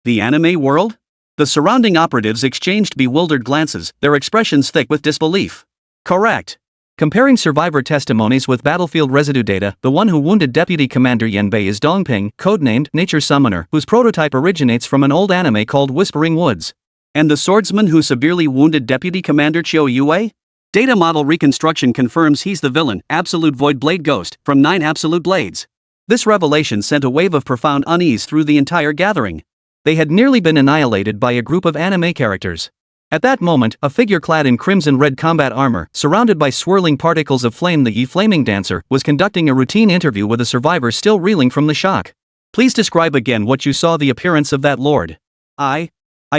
The anime world? The surrounding operatives exchanged bewildered glances, their expressions thick with disbelief. Correct. Comparing survivor testimonies with battlefield residue data, the one who wounded Deputy Commander Yanbei is Dongping, codenamed Nature Summoner, whose prototype originates from an old anime called Whispering Woods. And the swordsman who severely wounded Deputy Commander Chiu Yue? Data model reconstruction confirms he's the villain, Absolute Void Blade Ghost, from 9 Absolute Blades. This revelation sent a wave of profound unease through the entire gathering. They had nearly been annihilated by a group of anime characters. At that moment, a figure clad in crimson-red combat armor, surrounded by swirling particles of flame, the Flaming Dancer, was conducting a routine interview with a survivor still reeling from the shock. Please describe again what you saw, the appearance of that lord. I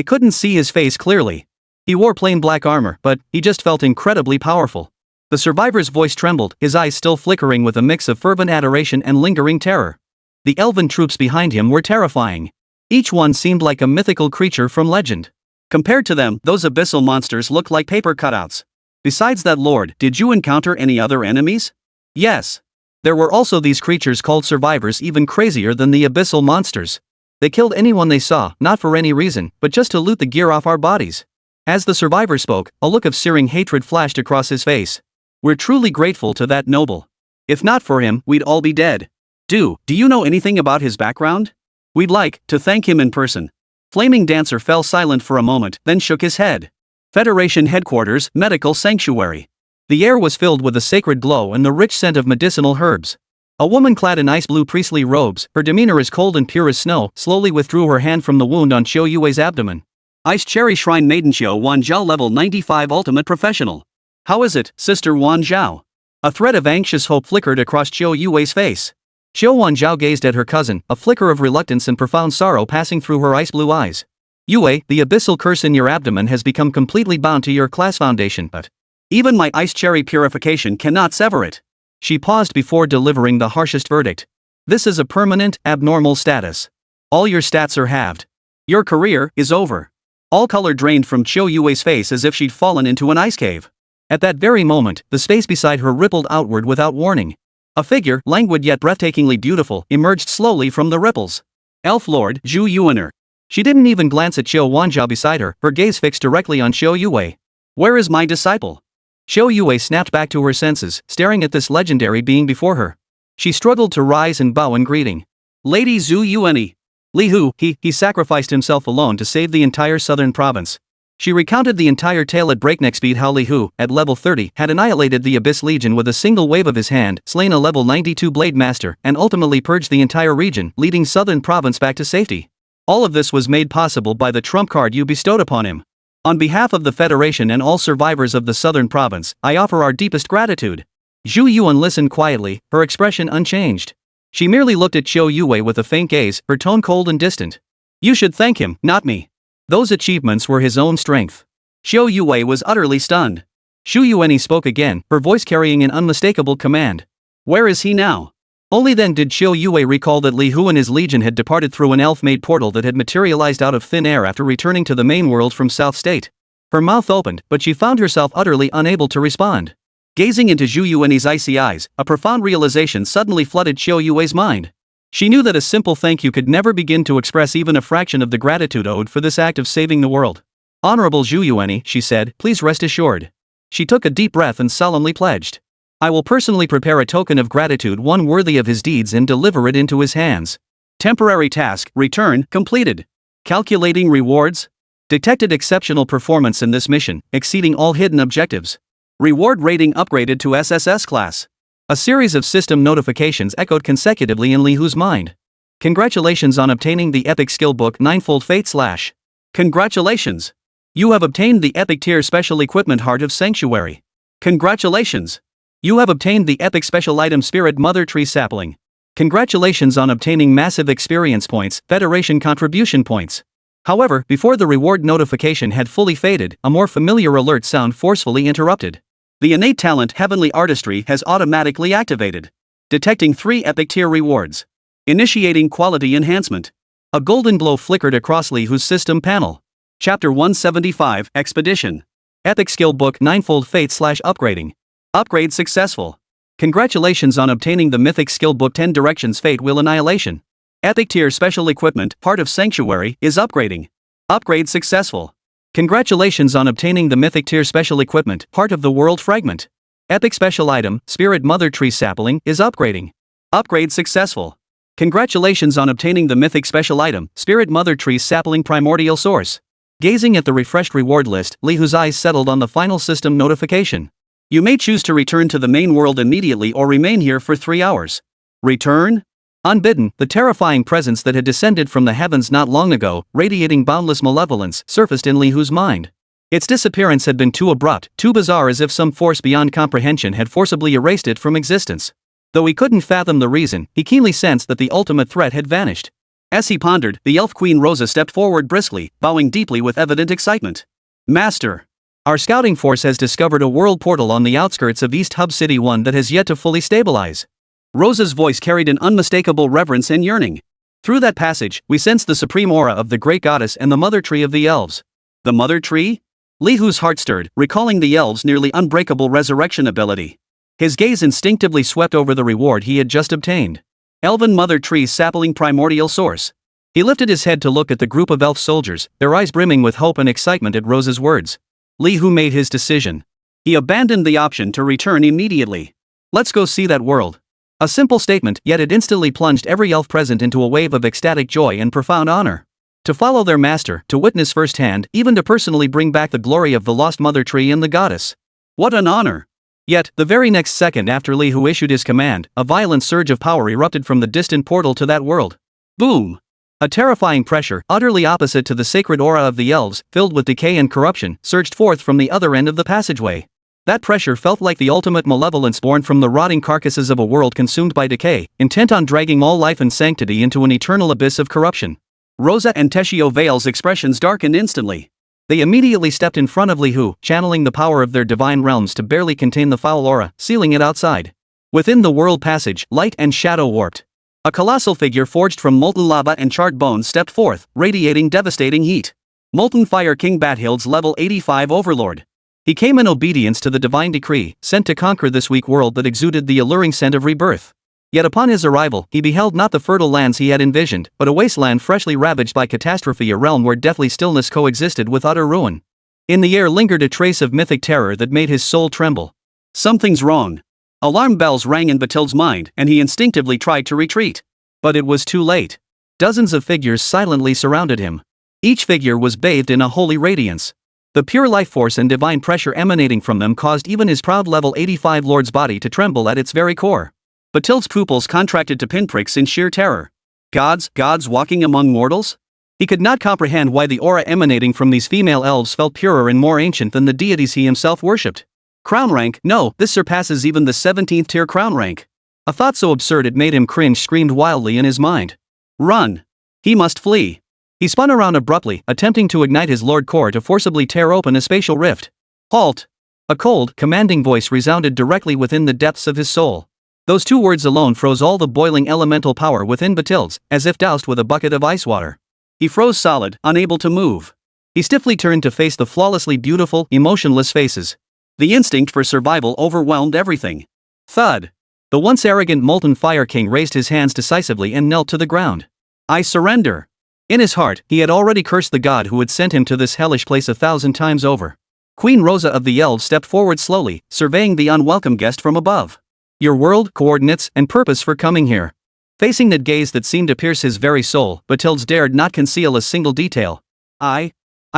couldn't see his face clearly. He wore plain black armor, but he just felt incredibly powerful. The survivor's voice trembled, his eyes still flickering with a mix of fervent adoration and lingering terror. The elven troops behind him were terrifying. Each one seemed like a mythical creature from legend. Compared to them, those abyssal monsters looked like paper cutouts. Besides that lord, did you encounter any other enemies? Yes. There were also these creatures called survivors, even crazier than the abyssal monsters. They killed anyone they saw, not for any reason, but just to loot the gear off our bodies. As the survivor spoke, a look of searing hatred flashed across his face. We're truly grateful to that noble. If not for him, we'd all be dead. Do you know anything about his background? We'd like to thank him in person. Flaming Dancer fell silent for a moment, then shook his head. Federation headquarters, medical sanctuary. The air was filled with a sacred glow and the rich scent of medicinal herbs. A woman clad in ice blue priestly robes, her demeanor as cold and pure as snow, slowly withdrew her hand from the wound on Chiu Yue's abdomen. Ice Cherry Shrine Maiden Chiu Wanzhao, level 95 Ultimate Professional. How is it, Sister Wanzhao? A thread of anxious hope flickered across Chiu Yue's face. Chiu Wanzhao gazed at her cousin, a flicker of reluctance and profound sorrow passing through her ice-blue eyes. Yue, the abyssal curse in your abdomen has become completely bound to your class foundation, but even my ice cherry purification cannot sever it. She paused before delivering the harshest verdict. This is a permanent, abnormal status. All your stats are halved. Your career is over. All color drained from Chiu Yue's face as if she'd fallen into an ice cave. At that very moment, the space beside her rippled outward without warning. A figure, languid yet breathtakingly beautiful, emerged slowly from the ripples. Elf Lord Zhu Yuaner. She didn't even glance at Chiu Wanzhao beside her, her gaze fixed directly on Chiu Yue. Where is my disciple? Chiu Yue snapped back to her senses, staring at this legendary being before her. She struggled to rise and bow in greeting. Lady Zhu Yuanyi. Li Hu, he sacrificed himself alone to save the entire southern province. She recounted the entire tale at breakneck speed how Li Hu, at level 30, had annihilated the Abyss Legion with a single wave of his hand, slain a level 92 Blade Master, and ultimately purged the entire region, leading southern province back to safety. All of this was made possible by the trump card you bestowed upon him. On behalf of the Federation and all survivors of the southern province, I offer our deepest gratitude. Zhu Yuan listened quietly, her expression unchanged. She merely looked at Qiu Yue with a faint gaze, her tone cold and distant. You should thank him, not me. Those achievements were his own strength. Qiu Yue was utterly stunned. Zhu Yuanyi spoke again, her voice carrying an unmistakable command. Where is he now? Only then did Qiu Yue recall that Li Hu and his legion had departed through an elf-made portal that had materialized out of thin air after returning to the main world from South State. Her mouth opened, but she found herself utterly unable to respond. Gazing into Zhu Yuanyi's icy eyes, a profound realization suddenly flooded Qiu Yue's mind. She knew that a simple thank you could never begin to express even a fraction of the gratitude owed for this act of saving the world. Honorable Zhu Yuanyi, she said, please rest assured. She took a deep breath and solemnly pledged. I will personally prepare a token of gratitude, one worthy of his deeds, and deliver it into his hands. Temporary task, return, completed. Calculating rewards. Detected exceptional performance in this mission, exceeding all hidden objectives. Reward rating upgraded to SSS class. A series of system notifications echoed consecutively in Li Hu's mind. Congratulations on obtaining the Epic Skill Book Ninefold Fate / Congratulations! You have obtained the Epic Tier Special Equipment Heart of Sanctuary. Congratulations! You have obtained the Epic Special Item Spirit Mother Tree Sapling. Congratulations on obtaining massive experience points, Federation contribution points. However, before the reward notification had fully faded, a more familiar alert sound forcefully interrupted. The innate talent Heavenly Artistry has automatically activated. Detecting 3 epic tier rewards. Initiating quality enhancement. A golden glow flickered across Li Hu's system panel. Chapter 175, Expedition. Epic Skill Book Ninefold Fate / Upgrading. Upgrade successful. Congratulations on obtaining the Mythic Skill Book 10 Directions Fate Will Annihilation. Epic Tier Special Equipment Heart of Sanctuary is upgrading. Upgrade successful. Congratulations on obtaining the Mythic Tier Special Equipment Heart of the World Fragment. Epic Special Item Spirit Mother Tree Sapling is upgrading. Upgrade successful. Congratulations on obtaining the Mythic Special Item Spirit Mother Tree Sapling Primordial Source. Gazing at the refreshed reward list, Li Hu's eyes settled on the final system notification. You may choose to return to the main world immediately or remain here for 3 hours. Return? Unbidden, the terrifying presence that had descended from the heavens not long ago, radiating boundless malevolence, surfaced in Li Hu's mind. Its disappearance had been too abrupt, too bizarre, as if some force beyond comprehension had forcibly erased it from existence. Though he couldn't fathom the reason, he keenly sensed that the ultimate threat had vanished. As he pondered, the elf queen Rosa stepped forward briskly, bowing deeply with evident excitement. Master! Our scouting force has discovered a world portal on the outskirts of East Hub City 1 that has yet to fully stabilize. Rosa's voice carried an unmistakable reverence and yearning. Through that passage, we sensed the supreme aura of the great goddess and the mother tree of the elves. The mother tree? Li Hu's heart stirred, recalling the elves' nearly unbreakable resurrection ability. His gaze instinctively swept over the reward he had just obtained. Elven Mother Tree Sapling Primordial Source. He lifted his head to look at the group of elf soldiers, their eyes brimming with hope and excitement at Rosa's words. Li Hu made his decision. He abandoned the option to return immediately. Let's go see that world. A simple statement, yet it instantly plunged every elf present into a wave of ecstatic joy and profound honor. To follow their master, to witness firsthand, even to personally bring back the glory of the lost mother tree and the goddess. What an honor! Yet, the very next second after Li Hu issued his command, a violent surge of power erupted from the distant portal to that world. Boom! A terrifying pressure, utterly opposite to the sacred aura of the elves, filled with decay and corruption, surged forth from the other end of the passageway. That pressure felt like the ultimate malevolence born from the rotting carcasses of a world consumed by decay, intent on dragging all life and sanctity into an eternal abyss of corruption. Rosa and Teshio Vale's expressions darkened instantly. They immediately stepped in front of Li Hu, channeling the power of their divine realms to barely contain the foul aura, sealing it outside. Within the world passage, light and shadow warped. A colossal figure forged from molten lava and charred bones stepped forth, radiating devastating heat. Molten Fire King Bathild's level 85 Overlord. He came in obedience to the divine decree, sent to conquer this weak world that exuded the alluring scent of rebirth. Yet upon his arrival, he beheld not the fertile lands he had envisioned, but a wasteland freshly ravaged by catastrophe, a realm where deathly stillness coexisted with utter ruin. In the air lingered a trace of mythic terror that made his soul tremble. Something's wrong. Alarm bells rang in Bathild's mind, and he instinctively tried to retreat. But it was too late. Dozens of figures silently surrounded him. Each figure was bathed in a holy radiance. The pure life force and divine pressure emanating from them caused even his proud level 85 lord's body to tremble at its very core. Batild's pupils contracted to pinpricks in sheer terror. Gods walking among mortals? He could not comprehend why the aura emanating from these female elves felt purer and more ancient than the deities he himself worshipped. Crown rank? No, this surpasses even the 17th tier crown rank. A thought so absurd it made him cringe screamed wildly in his mind. Run! He must flee. He spun around abruptly, attempting to ignite his Lord Core to forcibly tear open a spatial rift. Halt! A cold, commanding voice resounded directly within the depths of his soul. Those two words alone froze all the boiling elemental power within Batild's, as if doused with a bucket of ice water. He froze solid, unable to move. He stiffly turned to face the flawlessly beautiful, emotionless faces. The instinct for survival overwhelmed everything. Thud! The once arrogant Molten Fire King raised his hands decisively and knelt to the ground. I surrender! In his heart, he had already cursed the god who had sent him to this hellish place 1,000 times over. Queen Rosa of the Elves stepped forward slowly, surveying the unwelcome guest from above. Your world, coordinates, and purpose for coming here. Facing that gaze that seemed to pierce his very soul, Batild's dared not conceal a single detail. I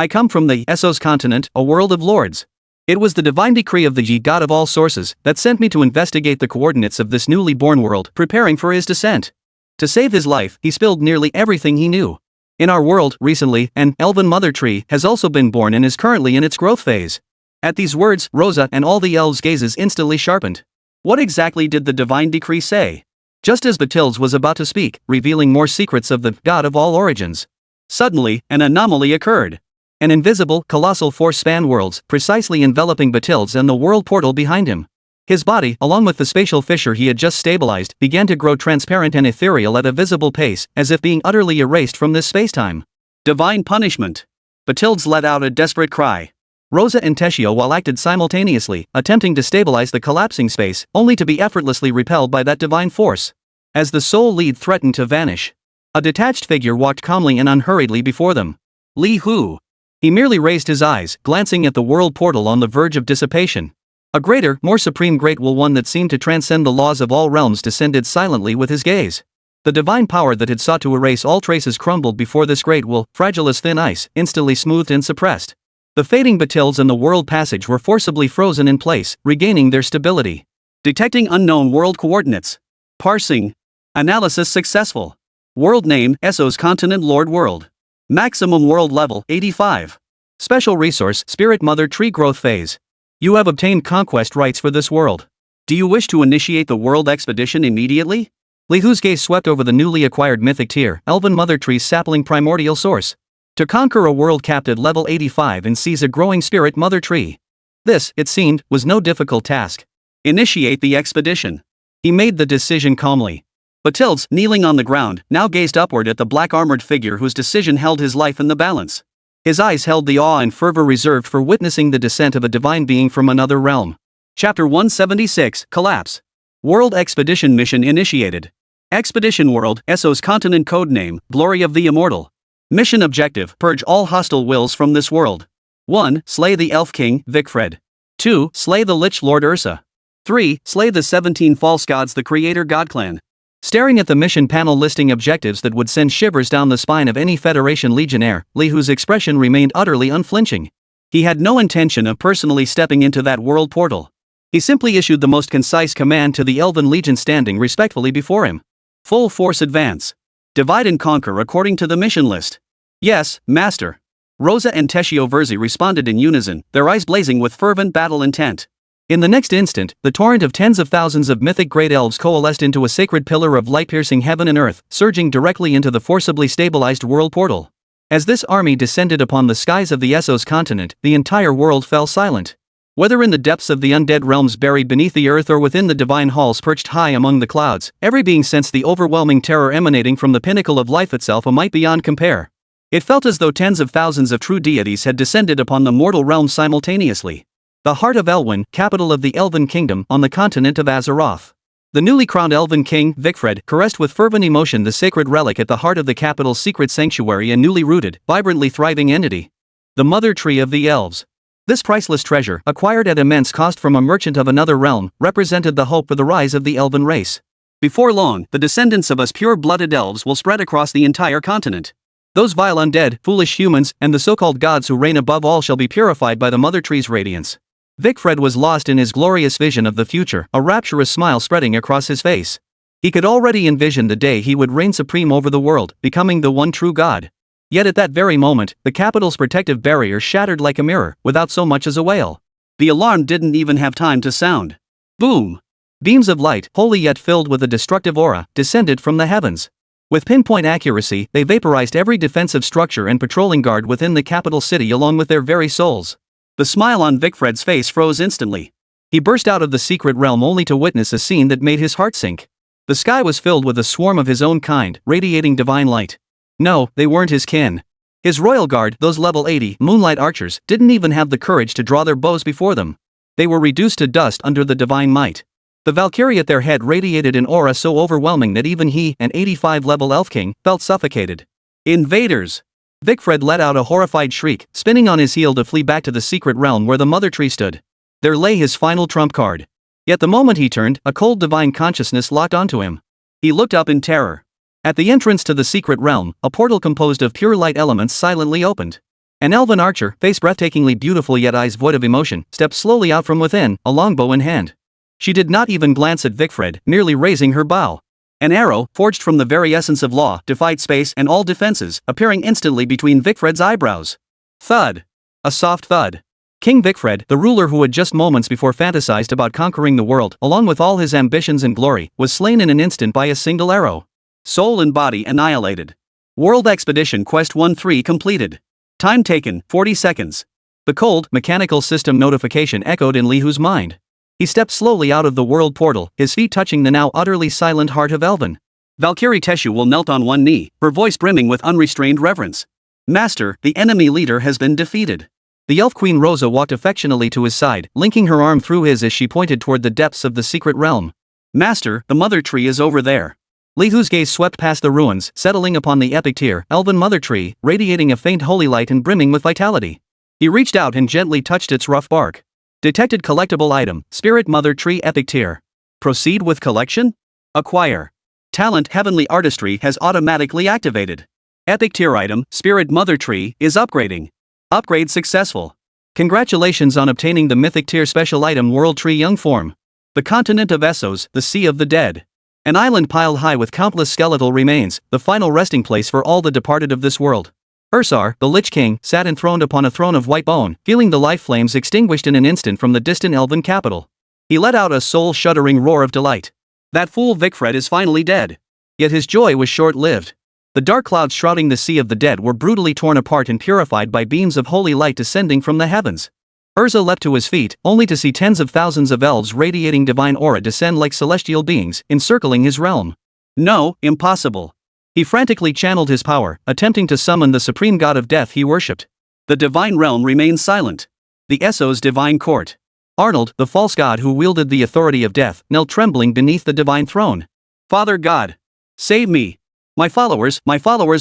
come from the SSS continent, a world of lords. It was the divine decree of the Ye God of all sources that sent me to investigate the coordinates of this newly born world, preparing for his descent. To save his life, he spilled nearly everything he knew. In our world, recently, an elven mother tree has also been born and is currently in its growth phase. At these words, Rosa and all the elves' gazes instantly sharpened. What exactly did the divine decree say? Just as Batild's was about to speak, revealing more secrets of the God of all origins, suddenly, an anomaly occurred. An invisible, colossal force spanned worlds, precisely enveloping Batild's and the world portal behind him. His body, along with the spatial fissure he had just stabilized, began to grow transparent and ethereal at a visible pace, as if being utterly erased from this spacetime. Divine punishment! Batild's let out a desperate cry. Rosa and Teshio acted simultaneously, attempting to stabilize the collapsing space, only to be effortlessly repelled by that divine force. As the soul lead threatened to vanish, a detached figure walked calmly and unhurriedly before them. Li Hu. He merely raised his eyes, glancing at the world portal on the verge of dissipation. A greater, more supreme great will, one that seemed to transcend the laws of all realms, descended silently with his gaze. The divine power that had sought to erase all traces crumbled before this great will, fragile as thin ice, instantly smoothed and suppressed. The fading Batild's and the world passage were forcibly frozen in place, regaining their stability. Detecting unknown world coordinates. Parsing. Analysis successful. World name, SSS Continent Lord World. Maximum world level, 85. Special resource, Spirit Mother Tree Growth Phase. You have obtained conquest rights for this world. Do you wish to initiate the world expedition immediately? Li Hu's gaze swept over the newly acquired mythic tier, Elven Mother Tree's sapling primordial source. To conquer a world capped at level 85 and seize a growing Spirit Mother Tree. This, it seemed, was no difficult task. Initiate the expedition. He made the decision calmly. Batild's, kneeling on the ground, now gazed upward at the black-armored figure whose decision held his life in the balance. His eyes held the awe and fervor reserved for witnessing the descent of a divine being from another realm. Chapter 176, Collapse. World Expedition Mission initiated. Expedition World, SSS Continent Codename, Glory of the Immortal. Mission Objective, purge all hostile wills from this world. 1. Slay the Elf King, Vicfred. 2. Slay the Lich Lord Ursa. 3. Slay the 17 false gods, the Creator God Clan. Staring at the mission panel listing objectives that would send shivers down the spine of any Federation legionnaire, Li Hu's expression remained utterly unflinching. He had no intention of personally stepping into that world portal. He simply issued the most concise command to the Elven Legion standing respectfully before him. Full force advance. Divide and conquer according to the mission list. Yes, Master. Rosa and Teshio Verzi responded in unison, their eyes blazing with fervent battle intent. In the next instant, the torrent of tens of thousands of mythic great elves coalesced into a sacred pillar of light piercing heaven and earth, surging directly into the forcibly stabilized world portal. As this army descended upon the skies of the SSS continent, the entire world fell silent. Whether in the depths of the undead realms buried beneath the earth or within the divine halls perched high among the clouds, every being sensed the overwhelming terror emanating from the pinnacle of life itself, a might beyond compare. It felt as though tens of thousands of true deities had descended upon the mortal realm simultaneously. The heart of Elwyn, capital of the Elven Kingdom, on the continent of Azeroth. The newly crowned Elven King, Vicfred, caressed with fervent emotion the sacred relic at the heart of the capital's secret sanctuary, a newly rooted, vibrantly thriving entity. The Mother Tree of the Elves. This priceless treasure, acquired at immense cost from a merchant of another realm, represented the hope for the rise of the Elven race. Before long, the descendants of us pure-blooded elves will spread across the entire continent. Those vile undead, foolish humans, and the so-called gods who reign above all shall be purified by the Mother Tree's radiance. Vicfred was lost in his glorious vision of the future, a rapturous smile spreading across his face. He could already envision the day he would reign supreme over the world, becoming the one true god. Yet at that very moment, the capital's protective barrier shattered like a mirror, without so much as a wail. The alarm didn't even have time to sound. Boom! Beams of light, holy yet filled with a destructive aura, descended from the heavens. With pinpoint accuracy, they vaporized every defensive structure and patrolling guard within the capital city along with their very souls. The smile on Vicfred's face froze instantly. He burst out of the secret realm only to witness a scene that made his heart sink. The sky was filled with a swarm of his own kind, radiating divine light. No, they weren't his kin. His royal guard, those level 80 moonlight archers, didn't even have the courage to draw their bows before them. They were reduced to dust under the divine might. The Valkyrie at their head radiated an aura so overwhelming that even he, an 85 level elf king, felt suffocated. Invaders! Vicfred let out a horrified shriek, spinning on his heel to flee back to the secret realm where the Mother Tree stood. There lay his final trump card. Yet the moment he turned, a cold divine consciousness locked onto him. He looked up in terror. At the entrance to the secret realm, a portal composed of pure light elements silently opened. An elven archer, face breathtakingly beautiful yet eyes void of emotion, stepped slowly out from within, a longbow in hand. She did not even glance at Vicfred, merely raising her bow. An arrow, forged from the very essence of law, defied space and all defenses, appearing instantly between Vicfred's eyebrows. Thud. A soft thud. King Vicfred, the ruler who had just moments before fantasized about conquering the world, along with all his ambitions and glory, was slain in an instant by a single arrow. Soul and body annihilated. World Expedition Quest 1-3 completed. Time taken, 40 seconds. The cold, mechanical system notification echoed in Lihu's mind. He stepped slowly out of the world portal, his feet touching the now utterly silent heart of Elven. Valkyrie Teshu will knelt on one knee, her voice brimming with unrestrained reverence. Master, the enemy leader has been defeated. The elf queen Rosa walked affectionately to his side, linking her arm through his as she pointed toward the depths of the secret realm. Master, the Mother Tree is over there. Lihu's gaze swept past the ruins, settling upon the epic tier, Elven Mother Tree, radiating a faint holy light and brimming with vitality. He reached out and gently touched its rough bark. Detected collectible item, Spirit Mother Tree Epic Tier. Proceed with collection? Acquire. Talent Heavenly Artistry has automatically activated. Epic Tier item, Spirit Mother Tree, is upgrading. Upgrade successful. Congratulations on obtaining the Mythic Tier special item World Tree Young Form. The continent of Essos, the Sea of the Dead. An island piled high with countless skeletal remains, the final resting place for all the departed of this world. Ursar, the Lich King, sat enthroned upon a throne of white bone, feeling the life flames extinguished in an instant from the distant elven capital. He let out a soul-shuddering roar of delight. That fool Vicfred is finally dead. Yet his joy was short-lived. The dark clouds shrouding the Sea of the Dead were brutally torn apart and purified by beams of holy light descending from the heavens. Urza leapt to his feet, only to see tens of thousands of elves radiating divine aura descend like celestial beings, encircling his realm. No, impossible. He frantically channeled his power, attempting to summon the supreme god of death he worshipped. The divine realm remained silent. The Essos divine court. Arnold, the false god who wielded the authority of death, knelt trembling beneath the divine throne. Father God! Save me! My followers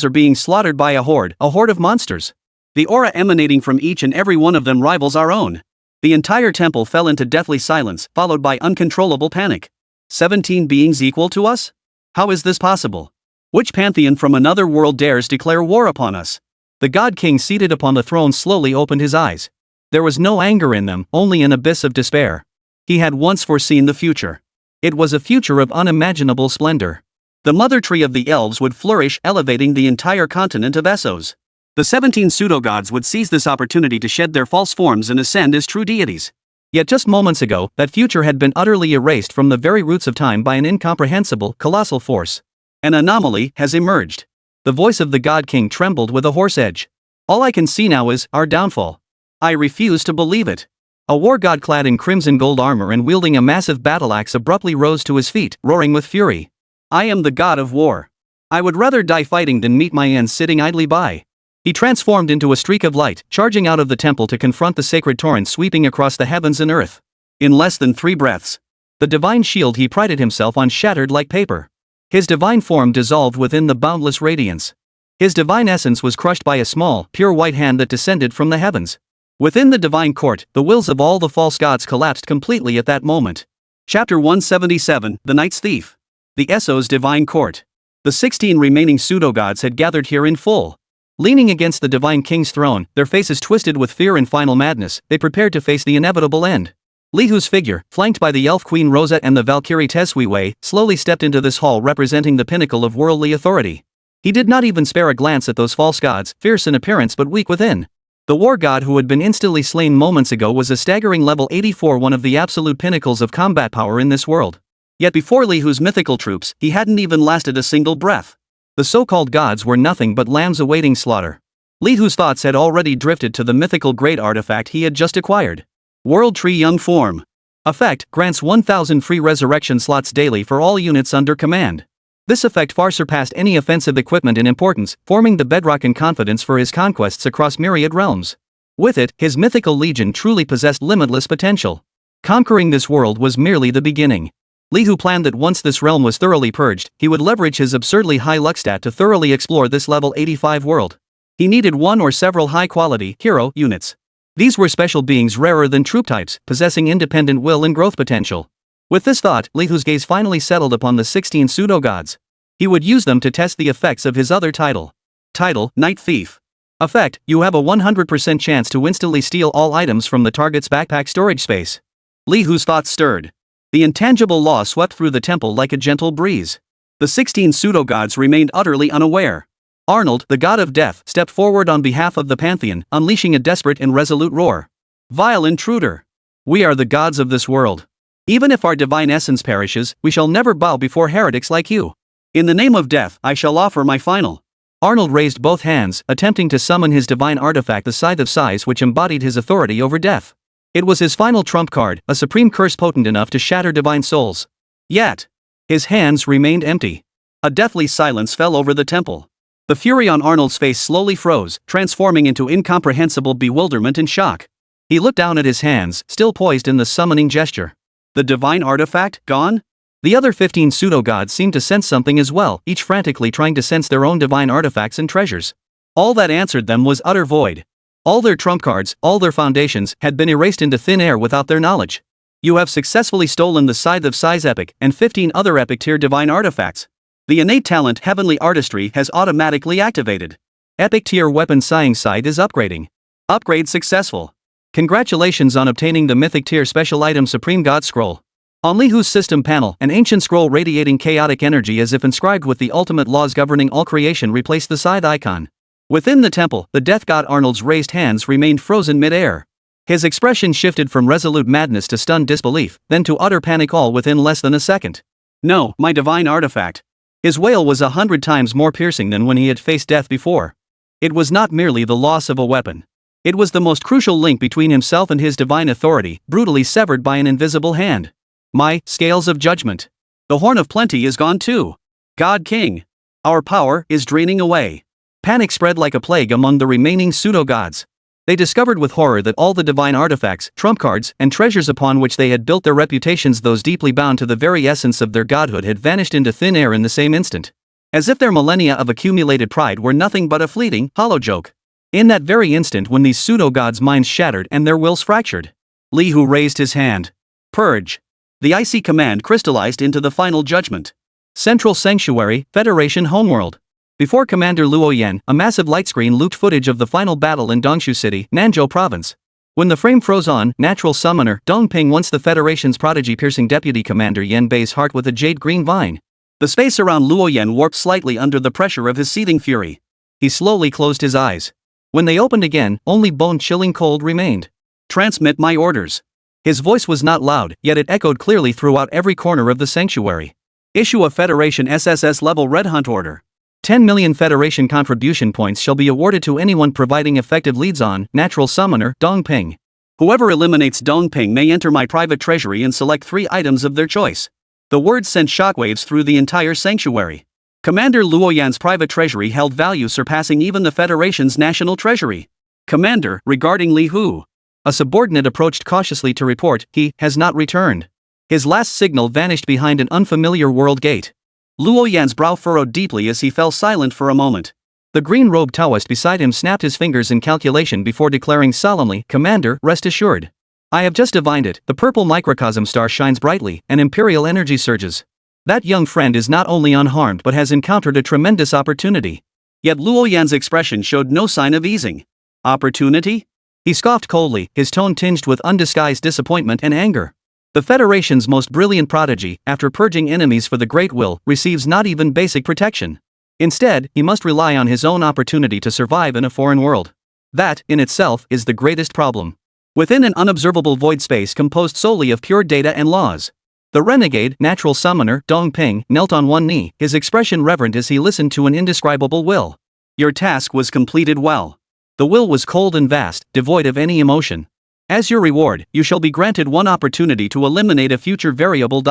are being slaughtered by a horde of monsters. The aura emanating from each and every one of them rivals our own. The entire temple fell into deathly silence, followed by uncontrollable panic. 17 beings equal to us? How is this possible? Which pantheon from another world dares declare war upon us? The God King seated upon the throne slowly opened his eyes. There was no anger in them, only an abyss of despair. He had once foreseen the future. It was a future of unimaginable splendor. The Mother Tree of the Elves would flourish, elevating the entire continent of Essos. The 17 pseudo-gods would seize this opportunity to shed their false forms and ascend as true deities. Yet just moments ago, that future had been utterly erased from the very roots of time by an incomprehensible, colossal force. An anomaly has emerged. The voice of the God King trembled with a hoarse edge. All I can see now is our downfall. I refuse to believe it. A war god clad in crimson gold armor and wielding a massive battle axe abruptly rose to his feet, roaring with fury. I am the god of war. I would rather die fighting than meet my end sitting idly by. He transformed into a streak of light, charging out of the temple to confront the sacred torrent sweeping across the heavens and earth. In less than 3 breaths, the divine shield he prided himself on shattered like paper. His divine form dissolved within the boundless radiance. His divine essence was crushed by a small, pure white hand that descended from the heavens. Within the divine court, the wills of all the false gods collapsed completely at that moment. Chapter 177, The Knight's Thief. the Esso's divine court. The 16 remaining pseudo-gods had gathered here in full. Leaning against the divine king's throne, their faces twisted with fear and final madness, they prepared to face the inevitable end. Li Hu's figure, flanked by the elf queen Rosette and the Valkyrie Tesui, slowly stepped into this hall representing the pinnacle of worldly authority. He did not even spare a glance at those false gods, fierce in appearance but weak within. The war god who had been instantly slain moments ago was a staggering level 84, one of the absolute pinnacles of combat power in this world. Yet before Li Hu's mythical troops, he hadn't even lasted a single breath. The so-called gods were nothing but lambs awaiting slaughter. Li Hu's thoughts had already drifted to the mythical great artifact he had just acquired. World Tree Young Form. Effect grants 1,000 free resurrection slots daily for all units under command. This effect far surpassed any offensive equipment in importance, forming the bedrock and confidence for his conquests across myriad realms. With it, his mythical legion truly possessed limitless potential. Conquering this world was merely the beginning. Li Hu planned that once this realm was thoroughly purged, he would leverage his absurdly high luck stat to thoroughly explore this level 85 world. He needed one or several high-quality hero units. These were special beings rarer than troop types, possessing independent will and growth potential. With this thought, Li Hu's gaze finally settled upon the 16 pseudo-gods. He would use them to test the effects of his other title. Title, Night Thief. Effect, you have a 100% chance to instantly steal all items from the target's backpack storage space. Li Hu's thoughts stirred. The intangible law swept through the temple like a gentle breeze. The 16 pseudo-gods remained utterly unaware. Arnold, the god of death, stepped forward on behalf of the pantheon, unleashing a desperate and resolute roar. Vile intruder! We are the gods of this world. Even if our divine essence perishes, we shall never bow before heretics like you. In the name of death, I shall offer my final. Arnold raised both hands, attempting to summon his divine artifact, the Scythe of Sighs, which embodied his authority over death. It was his final trump card, a supreme curse potent enough to shatter divine souls. Yet, his hands remained empty. A deathly silence fell over the temple. The fury on Arnold's face slowly froze, transforming into incomprehensible bewilderment and shock. He looked down at his hands, still poised in the summoning gesture. The divine artifact, gone? The other 15 pseudo-gods seemed to sense something as well, each frantically trying to sense their own divine artifacts and treasures. All that answered them was utter void. All their trump cards, all their foundations, had been erased into thin air without their knowledge. You have successfully stolen the Scythe of Sighs epic and 15 other epic tier divine artifacts. The innate talent Heavenly Artistry has automatically activated. Epic tier weapon Sighing Scythe is upgrading. Upgrade successful. Congratulations on obtaining the mythic tier special item Supreme God Scroll. On Li Hu's system panel, an ancient scroll radiating chaotic energy as if inscribed with the ultimate laws governing all creation replaced the scythe icon. Within the temple, the death god Arnold's raised hands remained frozen mid-air. His expression shifted from resolute madness to stunned disbelief, then to utter panic, all within less than a second. No, my divine artifact. His wail was 100 times more piercing than when he had faced death before. It was not merely the loss of a weapon. It was the most crucial link between himself and his divine authority, brutally severed by an invisible hand. My scales of judgment. The Horn of Plenty is gone too. God King. Our power is draining away. Panic spread like a plague among the remaining pseudo-gods. They discovered with horror that all the divine artifacts, trump cards, and treasures upon which they had built their reputations, those deeply bound to the very essence of their godhood, had vanished into thin air in the same instant. As if their millennia of accumulated pride were nothing but a fleeting, hollow joke. In that very instant when these pseudo-gods' minds shattered and their wills fractured, Li Hu raised his hand. Purge. The icy command crystallized into the final judgment. Central Sanctuary, Federation Homeworld. Before Commander Luo Yan, a massive light screen looped footage of the final battle in Dongshu City, Nanzhou Province. When the frame froze on, natural summoner Dong Ping, once the Federation's prodigy, piercing Deputy Commander Yan Bei's heart with a jade-green vine. The space around Luo Yan warped slightly under the pressure of his seething fury. He slowly closed his eyes. When they opened again, only bone-chilling cold remained. Transmit my orders. His voice was not loud, yet it echoed clearly throughout every corner of the sanctuary. Issue a Federation SSS level Red Hunt order. 10 million Federation contribution points shall be awarded to anyone providing effective leads on Natural Summoner Dong Ping. Whoever eliminates Dong Ping may enter my private treasury and select 3 items of their choice. The words sent shockwaves through the entire sanctuary. Commander Luo Yan's private treasury held value surpassing even the Federation's national treasury. Commander, regarding Li Hu. A subordinate approached cautiously to report, he has not returned. His last signal vanished behind an unfamiliar world gate. Luo Yan's brow furrowed deeply as he fell silent for a moment. The green-robed Taoist beside him snapped his fingers in calculation before declaring solemnly, Commander, rest assured. I have just divined it, the purple microcosm star shines brightly, and imperial energy surges. That young friend is not only unharmed but has encountered a tremendous opportunity. Yet Luo Yan's expression showed no sign of easing. Opportunity? He scoffed coldly, his tone tinged with undisguised disappointment and anger. The Federation's most brilliant prodigy, after purging enemies for the Great Will, receives not even basic protection. Instead, he must rely on his own opportunity to survive in a foreign world. That, in itself, is the greatest problem. Within an unobservable void space composed solely of pure data and laws, the renegade, natural summoner, Dongping, knelt on one knee, his expression reverent as he listened to an indescribable will. Your task was completed well. The will was cold and vast, devoid of any emotion. As your reward, you shall be granted one opportunity to eliminate a future variable.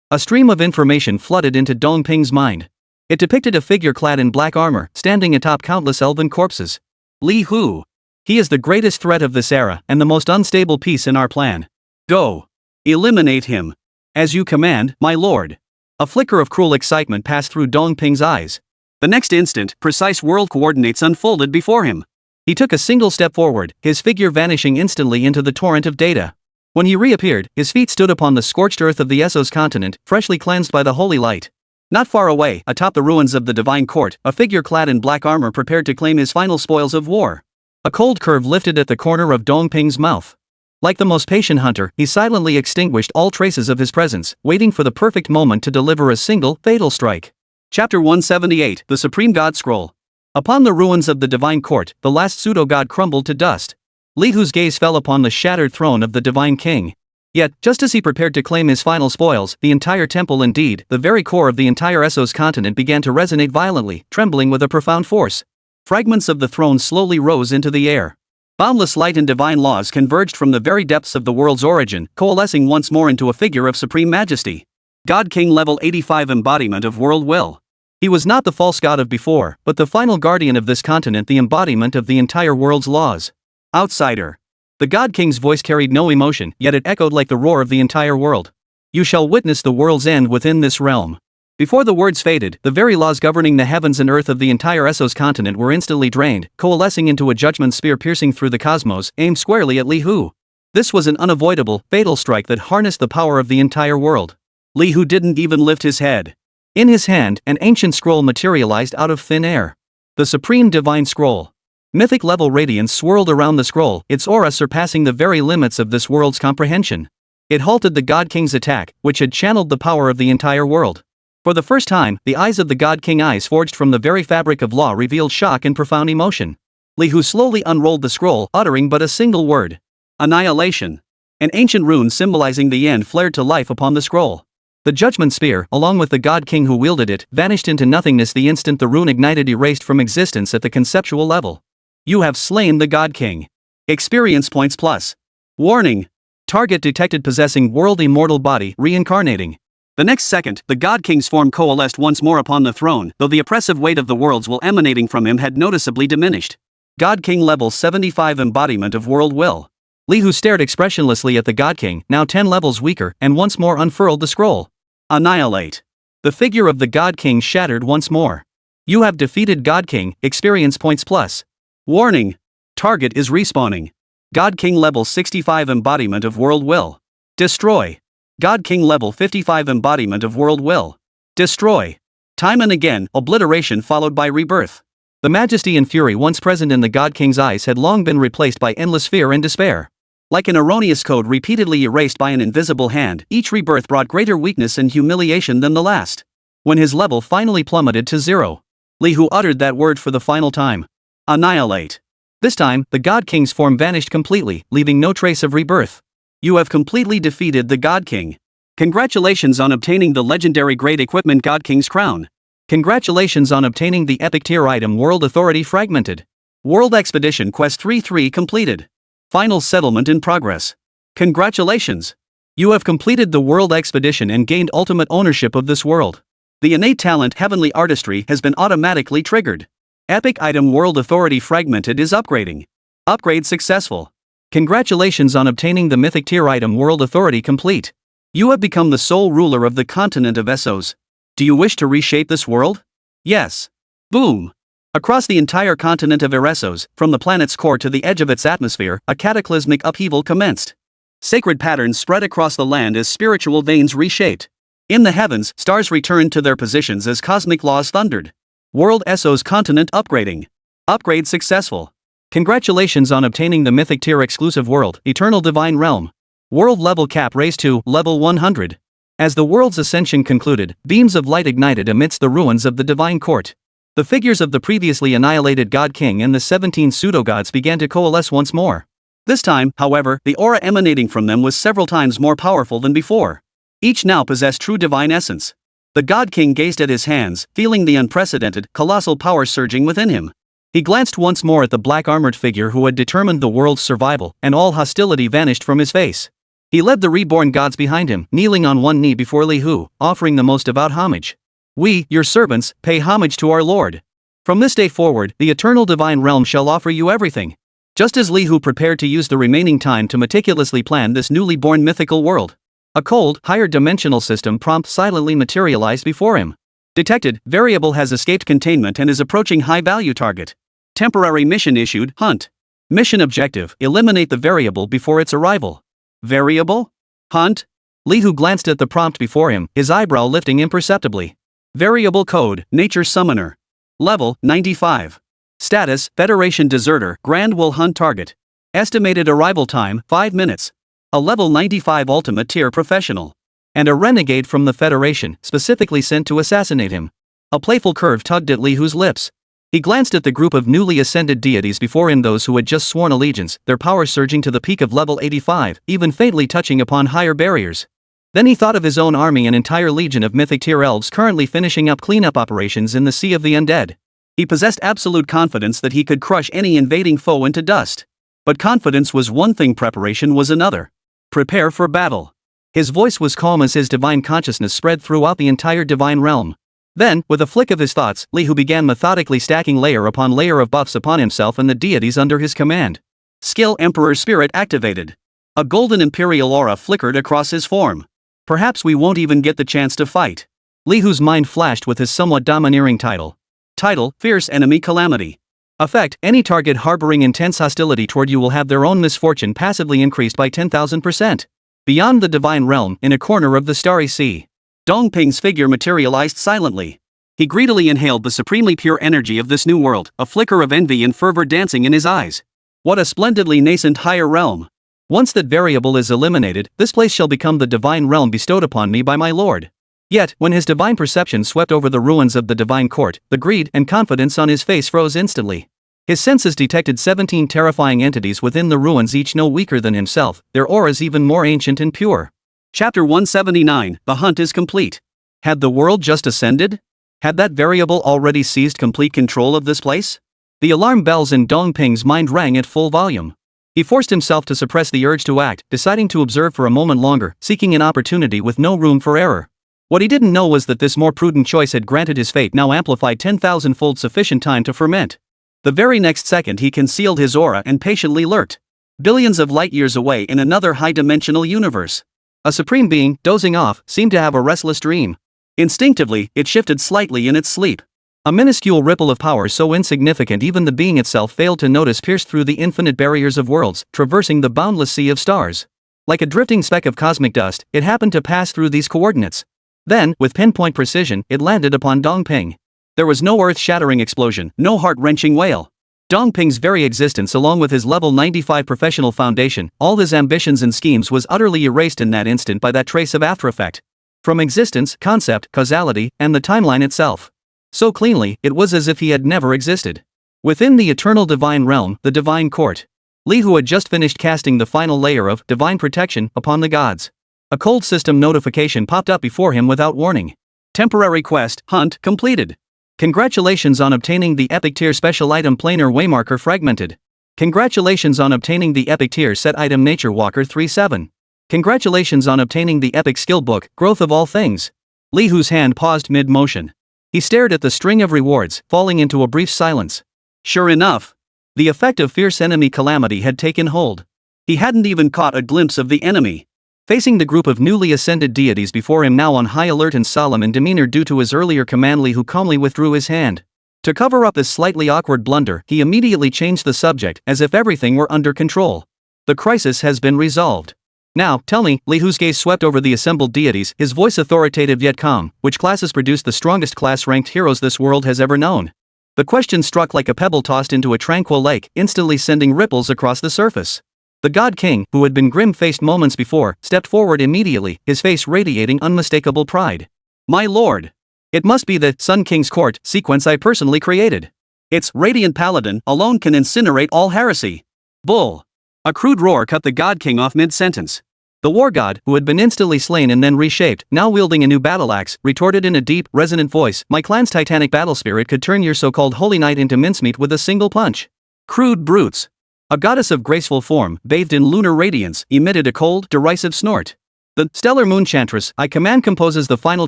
A stream of information flooded into Dongping's mind. It depicted a figure clad in black armor, standing atop countless elven corpses. Li Hu. He is the greatest threat of this era, and the most unstable piece in our plan. Go. Eliminate him. As you command, my lord. A flicker of cruel excitement passed through Dongping's eyes. The next instant, precise world coordinates unfolded before him. He took a single step forward, his figure vanishing instantly into the torrent of data. When he reappeared, his feet stood upon the scorched earth of the Essos continent, freshly cleansed by the holy light. Not far away, atop the ruins of the Divine Court, a figure clad in black armor prepared to claim his final spoils of war. A cold curve lifted at the corner of Dongping's mouth. Like the most patient hunter, he silently extinguished all traces of his presence, waiting for the perfect moment to deliver a single, fatal strike. Chapter 178, The Supreme God Scroll. Upon the ruins of the Divine Court, the last pseudo-god crumbled to dust. Li Hu's gaze fell upon the shattered throne of the Divine King. Yet, just as he prepared to claim his final spoils, the entire temple, indeed, the very core of the entire Essos continent, began to resonate violently, trembling with a profound force. Fragments of the throne slowly rose into the air. Boundless light and divine laws converged from the very depths of the world's origin, coalescing once more into a figure of supreme majesty. God King level 85 embodiment of world will. He was not the false god of before, but the final guardian of this continent, the embodiment of the entire world's laws. Outsider. The God King's voice carried no emotion, yet it echoed like the roar of the entire world. You shall witness the world's end within this realm. Before the words faded, the very laws governing the heavens and earth of the entire Essos continent were instantly drained, coalescing into a judgment spear piercing through the cosmos, aimed squarely at Li Hu. This was an unavoidable, fatal strike that harnessed the power of the entire world. Li Hu didn't even lift his head. In his hand, an ancient scroll materialized out of thin air. The Supreme Divine Scroll. Mythic-level radiance swirled around the scroll, its aura surpassing the very limits of this world's comprehension. It halted the God King's attack, which had channeled the power of the entire world. For the first time, the eyes of the God King, eyes forged from the very fabric of law, revealed shock and profound emotion. Li Hu slowly unrolled the scroll, uttering but a single word. Annihilation. An ancient rune symbolizing the end flared to life upon the scroll. The Judgment Spear, along with the God King who wielded it, vanished into nothingness the instant the rune ignited, erased from existence at the conceptual level. You have slain the God King. Experience points plus. Warning. Target detected possessing world immortal body, reincarnating. The next second, the God King's form coalesced once more upon the throne, though the oppressive weight of the world's will emanating from him had noticeably diminished. God King level 75 embodiment of world will. Li Hu stared expressionlessly at the God King, now 10 levels weaker, and once more unfurled the scroll. Annihilate. The figure of the God King shattered once more. You have defeated God King, experience points plus. Warning. Target is respawning. God King level 65 embodiment of world will. Destroy. God King level 55 embodiment of world will. Destroy. Time and again, obliteration followed by rebirth. The majesty and fury once present in the God King's eyes had long been replaced by endless fear and despair. Like an erroneous code repeatedly erased by an invisible hand, each rebirth brought greater weakness and humiliation than the last. When his level finally plummeted to 0, Li Hu uttered that word for the final time. Annihilate. This time, the God King's form vanished completely, leaving no trace of rebirth. You have completely defeated the God King. Congratulations on obtaining the legendary grade equipment God King's crown. Congratulations on obtaining the epic tier item World Authority Fragmented. World Expedition Quest 3-3 completed. Final settlement in progress. Congratulations. You have completed the world expedition and gained ultimate ownership of this world. The innate talent Heavenly Artistry has been automatically triggered. Epic item World Authority Fragmented is upgrading. Upgrade successful. Congratulations on obtaining the mythic tier item World Authority Complete. You have become the sole ruler of the continent of Essos. Do you wish to reshape this world? Yes. Boom. Across the entire continent of Essos, from the planet's core to the edge of its atmosphere, a cataclysmic upheaval commenced. Sacred patterns spread across the land as spiritual veins reshaped. In the heavens, stars returned to their positions as cosmic laws thundered. World SOS continent upgrading. Upgrade successful. Congratulations on obtaining the mythic tier exclusive world, Eternal Divine Realm. World level cap raised to level 100. As the world's ascension concluded, beams of light ignited amidst the ruins of the Divine Court. The figures of the previously annihilated God King and the 17 pseudo-gods began to coalesce once more. This time, however, the aura emanating from them was several times more powerful than before. Each now possessed true divine essence. The God King gazed at his hands, feeling the unprecedented, colossal power surging within him. He glanced once more at the black-armored figure who had determined the world's survival, and all hostility vanished from his face. He led the reborn gods behind him, kneeling on one knee before Li Hu, offering the most devout homage. We, your servants, pay homage to our Lord. From this day forward, the eternal divine realm shall offer you everything. Just as Li Hu prepared to use the remaining time to meticulously plan this newly born mythical world, a cold, higher dimensional system prompt silently materialized before him. Detected, variable has escaped containment and is approaching high-value target. Temporary mission issued, hunt. Mission objective, eliminate the variable before its arrival. Variable? Hunt? Li Hu glanced at the prompt before him, his eyebrow lifting imperceptibly. Variable code, Nature Summoner. Level, 95. Status, Federation Deserter, Grand Will Hunt Target. Estimated arrival time, 5 minutes. A level 95 Ultimate Tier Professional. And a renegade from the Federation, specifically sent to assassinate him. A playful curve tugged at Li Hu's lips. He glanced at the group of newly ascended deities before him, those who had just sworn allegiance, their power surging to the peak of level 85, even faintly touching upon higher barriers. Then he thought of his own army, an entire legion of mythic tier elves currently finishing up cleanup operations in the Sea of the Undead. He possessed absolute confidence that he could crush any invading foe into dust. But confidence was one thing, preparation was another. Prepare for battle. His voice was calm as his divine consciousness spread throughout the entire divine realm. Then, with a flick of his thoughts, Li Hu began methodically stacking layer upon layer of buffs upon himself and the deities under his command. Skill Emperor Spirit activated. A golden imperial aura flickered across his form. Perhaps we won't even get the chance to fight. Li Hu's mind flashed with his somewhat domineering title. Title, Fierce Enemy Calamity. Effect, any target harboring intense hostility toward you will have their own misfortune passively increased by 10,000%. Beyond the divine realm, in a corner of the starry sea, Dongping's figure materialized silently. He greedily inhaled the supremely pure energy of this new world, a flicker of envy and fervor dancing in his eyes. What a splendidly nascent higher realm. Once that variable is eliminated, this place shall become the divine realm bestowed upon me by my Lord. Yet, when his divine perception swept over the ruins of the divine court, the greed and confidence on his face froze instantly. His senses detected 17 terrifying entities within the ruins, each no weaker than himself, their auras even more ancient and pure. Chapter 179, The Hunt is complete. Had the world just ascended? Had that variable already seized complete control of this place? The alarm bells in Dongping's mind rang at full volume. He forced himself to suppress the urge to act, deciding to observe for a moment longer, seeking an opportunity with no room for error. What he didn't know was that this more prudent choice had granted his fate now amplified 10,000-fold sufficient time to ferment. The very next second he concealed his aura and patiently lurked. Billions of light years away in another high-dimensional universe. A supreme being, dozing off, seemed to have a restless dream. Instinctively, it shifted slightly in its sleep. A minuscule ripple of power so insignificant even the being itself failed to notice pierced through the infinite barriers of worlds, traversing the boundless sea of stars. Like a drifting speck of cosmic dust, it happened to pass through these coordinates. Then, with pinpoint precision, it landed upon Dongping. There was no earth-shattering explosion, no heart-wrenching wail. Dongping's very existence, along with his level 95 professional foundation, all his ambitions and schemes, was utterly erased in that instant by that trace of aftereffect. From existence, concept, causality, and the timeline itself. So cleanly, it was as if he had never existed. Within the eternal divine realm, the divine court, Li Hu had just finished casting the final layer of divine protection upon the gods. A cold system notification popped up before him without warning. Temporary quest, hunt, completed. Congratulations on obtaining the epic tier special item planar waymarker fragmented. Congratulations on obtaining the epic tier set item nature walker 37. Congratulations on obtaining the epic skill book growth of all things. Li Hu's hand paused mid-motion. He stared at the string of rewards, falling into a brief silence. Sure enough, the effect of fierce enemy calamity had taken hold. He hadn't even caught a glimpse of the enemy. Facing the group of newly ascended deities before him, now on high alert and solemn in demeanor due to his earlier command, Li Hu calmly withdrew his hand. To cover up this slightly awkward blunder, he immediately changed the subject, as if everything were under control. The crisis has been resolved. Now, tell me, Li Hu's gaze swept over the assembled deities, his voice authoritative yet calm, which classes produce the strongest class-ranked heroes this world has ever known? The question struck like a pebble tossed into a tranquil lake, instantly sending ripples across the surface. The God King, who had been grim-faced moments before, stepped forward immediately, his face radiating unmistakable pride. My lord! It must be the Sun King's Court sequence I personally created. Its Radiant Paladin alone can incinerate all heresy. Bull! A crude roar cut the God King off mid-sentence. The war god, who had been instantly slain and then reshaped, now wielding a new battle axe, retorted in a deep, resonant voice, my clan's titanic battle spirit could turn your so-called holy knight into mincemeat with a single punch. Crude brutes. A goddess of graceful form, bathed in lunar radiance, emitted a cold, derisive snort. The stellar moonchantress I command composes the final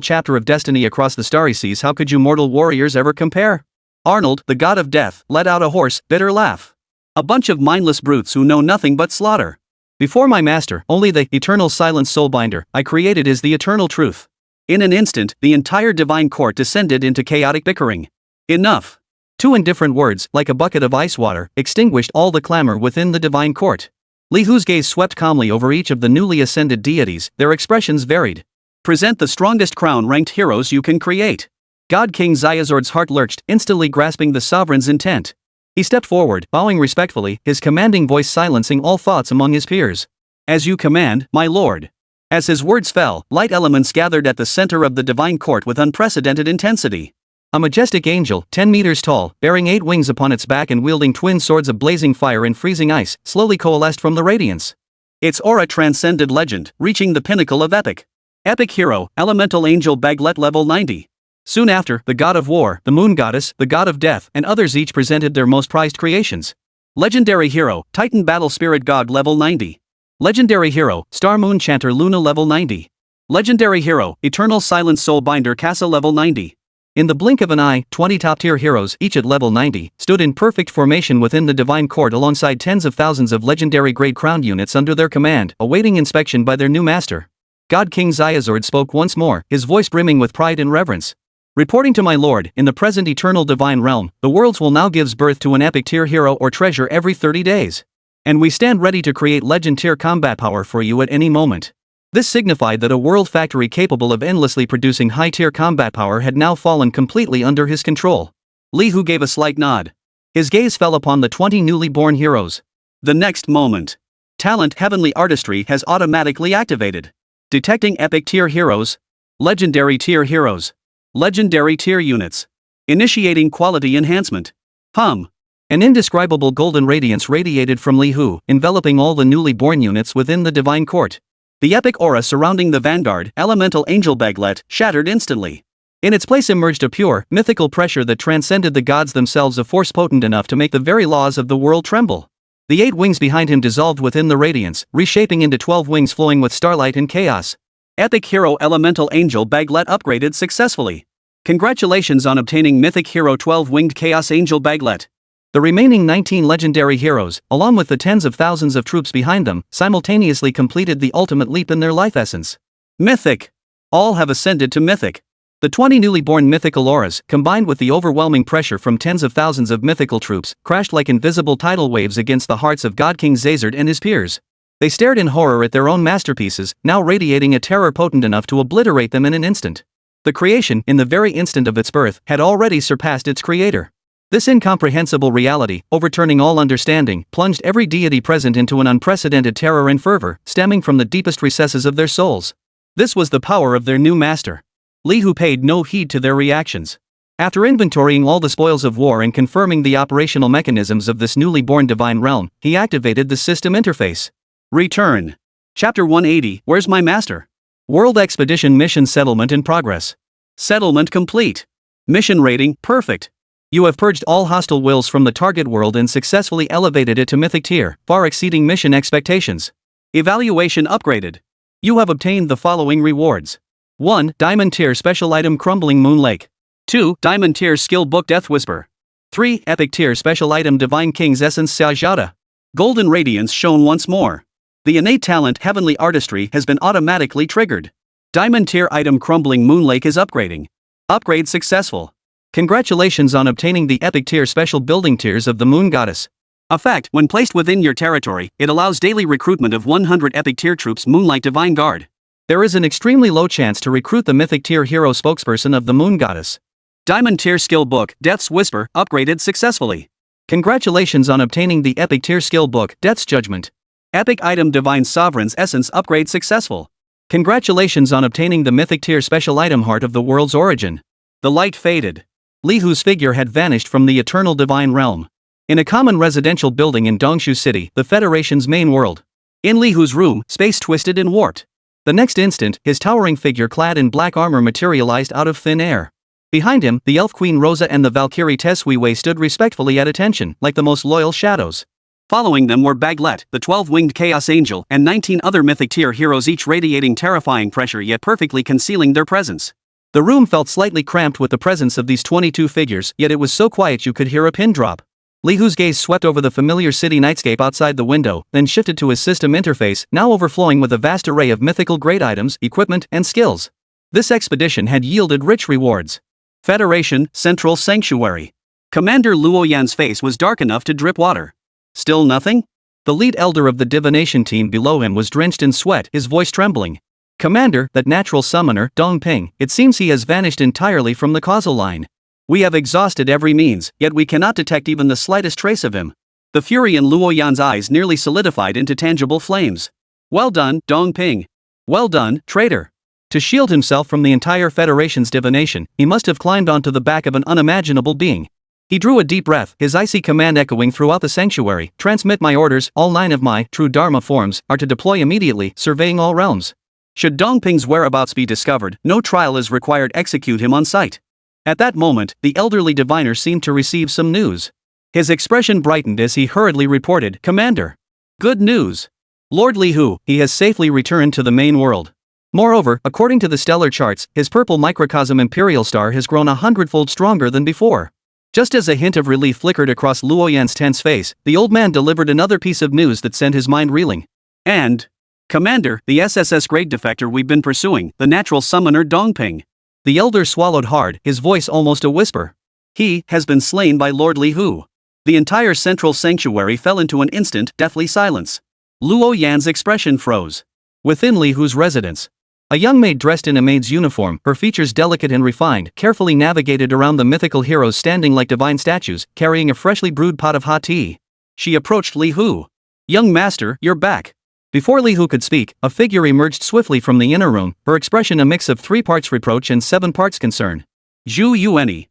chapter of destiny across the starry seas. How could you mortal warriors ever compare? Arnold, the god of death, let out a hoarse, bitter laugh. A bunch of mindless brutes who know nothing but slaughter. Before my master, only the eternal silent soulbinder I created is the eternal truth. In an instant, the entire divine court descended into chaotic bickering. Enough. Two indifferent words, like a bucket of ice water, extinguished all the clamor within the divine court. Li Hu's gaze swept calmly over each of the newly ascended deities, their expressions varied. Present the strongest crown-ranked heroes you can create. God King Xiazord's heart lurched, instantly grasping the sovereign's intent. He stepped forward, bowing respectfully, his commanding voice silencing all thoughts among his peers. As you command, my lord. As his words fell, light elements gathered at the center of the divine court with unprecedented intensity. A majestic angel, 10 meters tall, bearing 8 wings upon its back and wielding twin swords of blazing fire and freezing ice, slowly coalesced from the radiance. Its aura transcended legend, reaching the pinnacle of epic. Epic hero, elemental angel Baglet level 90. Soon after, the god of war, the moon goddess, the god of death, and others each presented their most prized creations. Legendary hero, Titan battle spirit god level 90. Legendary hero, Star Moon Chanter Luna level 90. Legendary hero, Eternal Silent Soulbinder Casa level 90. In the blink of an eye, 20 top-tier heroes, each at level 90, stood in perfect formation within the divine court alongside tens of thousands of legendary grade crown units under their command, awaiting inspection by their new master. God King Xiazord spoke once more, his voice brimming with pride and reverence. Reporting to my lord, in the present eternal divine realm, the worlds will now gives birth to an epic tier hero or treasure every 30 days. And we stand ready to create legend tier combat power for you at any moment. This signified that a world factory capable of endlessly producing high tier combat power had now fallen completely under his control. Li Hu gave a slight nod. His gaze fell upon the 20 newly born heroes. The next moment. Talent Heavenly Artistry has automatically activated. Detecting epic tier heroes. Legendary tier heroes. Legendary tier units. Initiating quality enhancement. An indescribable golden radiance radiated from Li Hu, enveloping all the newly born units within the divine court. The epic aura surrounding the vanguard, elemental angel Baglet, shattered instantly. In its place emerged a pure, mythical pressure that transcended the gods themselves, a force potent enough to make the very laws of the world tremble. The 8 wings behind him dissolved within the radiance, reshaping into 12 wings flowing with starlight and chaos. Epic hero elemental angel Baglet upgraded successfully. Congratulations on obtaining mythic hero 12-winged chaos angel Baglet. The remaining 19 legendary heroes, along with the tens of thousands of troops behind them, simultaneously completed the ultimate leap in their life essence. Mythic. All have ascended to mythic. The 20 newly born mythical auras, combined with the overwhelming pressure from tens of thousands of mythical troops, crashed like invisible tidal waves against the hearts of God King Xiazord and his peers. They stared in horror at their own masterpieces, now radiating a terror potent enough to obliterate them in an instant. The creation, in the very instant of its birth, had already surpassed its creator. This incomprehensible reality, overturning all understanding, plunged every deity present into an unprecedented terror and fervor, stemming from the deepest recesses of their souls. This was the power of their new master. Li Hu paid no heed to their reactions. After inventorying all the spoils of war and confirming the operational mechanisms of this newly born divine realm, he activated the system interface. Return. Chapter 180, Where's My Master? World Expedition Mission Settlement in progress. Settlement complete. Mission rating, perfect. You have purged all hostile wills from the target world and successfully elevated it to mythic tier, far exceeding mission expectations. Evaluation upgraded. You have obtained the following rewards. 1. Diamond tier special item Crumbling Moon Lake. 2. Diamond tier skill book Death Whisper. 3. Epic tier special item Divine King's Essence Xiajada. Golden Radiance shown once more. The innate talent Heavenly Artistry has been automatically triggered. Diamond tier item Crumbling Moon Lake is upgrading. Upgrade successful. Congratulations on obtaining the epic tier special building tiers of the Moon Goddess. A fact, when placed within your territory, it allows daily recruitment of 100 epic tier troops Moonlight Divine Guard. There is an extremely low chance to recruit the mythic tier hero spokesperson of the Moon Goddess. Diamond tier skill book, Death's Whisper, upgraded successfully. Congratulations on obtaining the epic tier skill book, Death's Judgment. Epic item Divine Sovereign's Essence upgrade successful. Congratulations on obtaining the mythic tier special item Heart of the World's Origin. The light faded. Li Hu's figure had vanished from the eternal divine realm. In a common residential building in Dongshu City, the Federation's main world. In Li Hu's room, space twisted and warped. The next instant, his towering figure clad in black armor materialized out of thin air. Behind him, the Elf Queen Rosa and the Valkyrie Tesui stood respectfully at attention, like the most loyal shadows. Following them were Baglet, the 12-winged Chaos Angel, and 19 other mythic tier heroes, each radiating terrifying pressure yet perfectly concealing their presence. The room felt slightly cramped with the presence of these 22 figures, yet it was so quiet you could hear a pin drop. Li Hu's gaze swept over the familiar city nightscape outside the window, then shifted to his system interface, now overflowing with a vast array of mythical grade items, equipment, and skills. This expedition had yielded rich rewards. Federation, Central Sanctuary. Commander Luoyan's face was dark enough to drip water. Still nothing? The lead elder of the divination team below him was drenched in sweat, his voice trembling. Commander, that natural summoner, Dong Ping, it seems he has vanished entirely from the causal line. We have exhausted every means, yet we cannot detect even the slightest trace of him. The fury in Luoyan's eyes nearly solidified into tangible flames. Well done, Dong Ping. Well done, traitor. To shield himself from the entire Federation's divination, he must have climbed onto the back of an unimaginable being. He drew a deep breath, his icy command echoing throughout the sanctuary. Transmit my orders, all 9 of my true Dharma forms are to deploy immediately, surveying all realms. Should Dong Ping's whereabouts be discovered, no trial is required, execute him on sight. At that moment, the elderly diviner seemed to receive some news. His expression brightened as he hurriedly reported, Commander. Good news. Lord Li Hu, he has safely returned to the main world. Moreover, according to the stellar charts, his purple microcosm imperial star has grown 100-fold stronger than before. Just as a hint of relief flickered across Luoyan's tense face, the old man delivered another piece of news that sent his mind reeling. And, Commander, the SSS grade defector we've been pursuing, the natural summoner Dongping. The elder swallowed hard, his voice almost a whisper. He has been slain by Lord Li Hu. The entire central sanctuary fell into an instant, deathly silence. Luo Yan's expression froze. Within Li Hu's residence, a young maid dressed in a maid's uniform, her features delicate and refined, carefully navigated around the mythical heroes standing like divine statues, carrying a freshly brewed pot of hot tea. She approached Li Hu. Young master, you're back. Before Li Hu could speak, a figure emerged swiftly from the inner room, her expression a mix of 3 parts reproach and 7 parts concern. Zhu Yueni.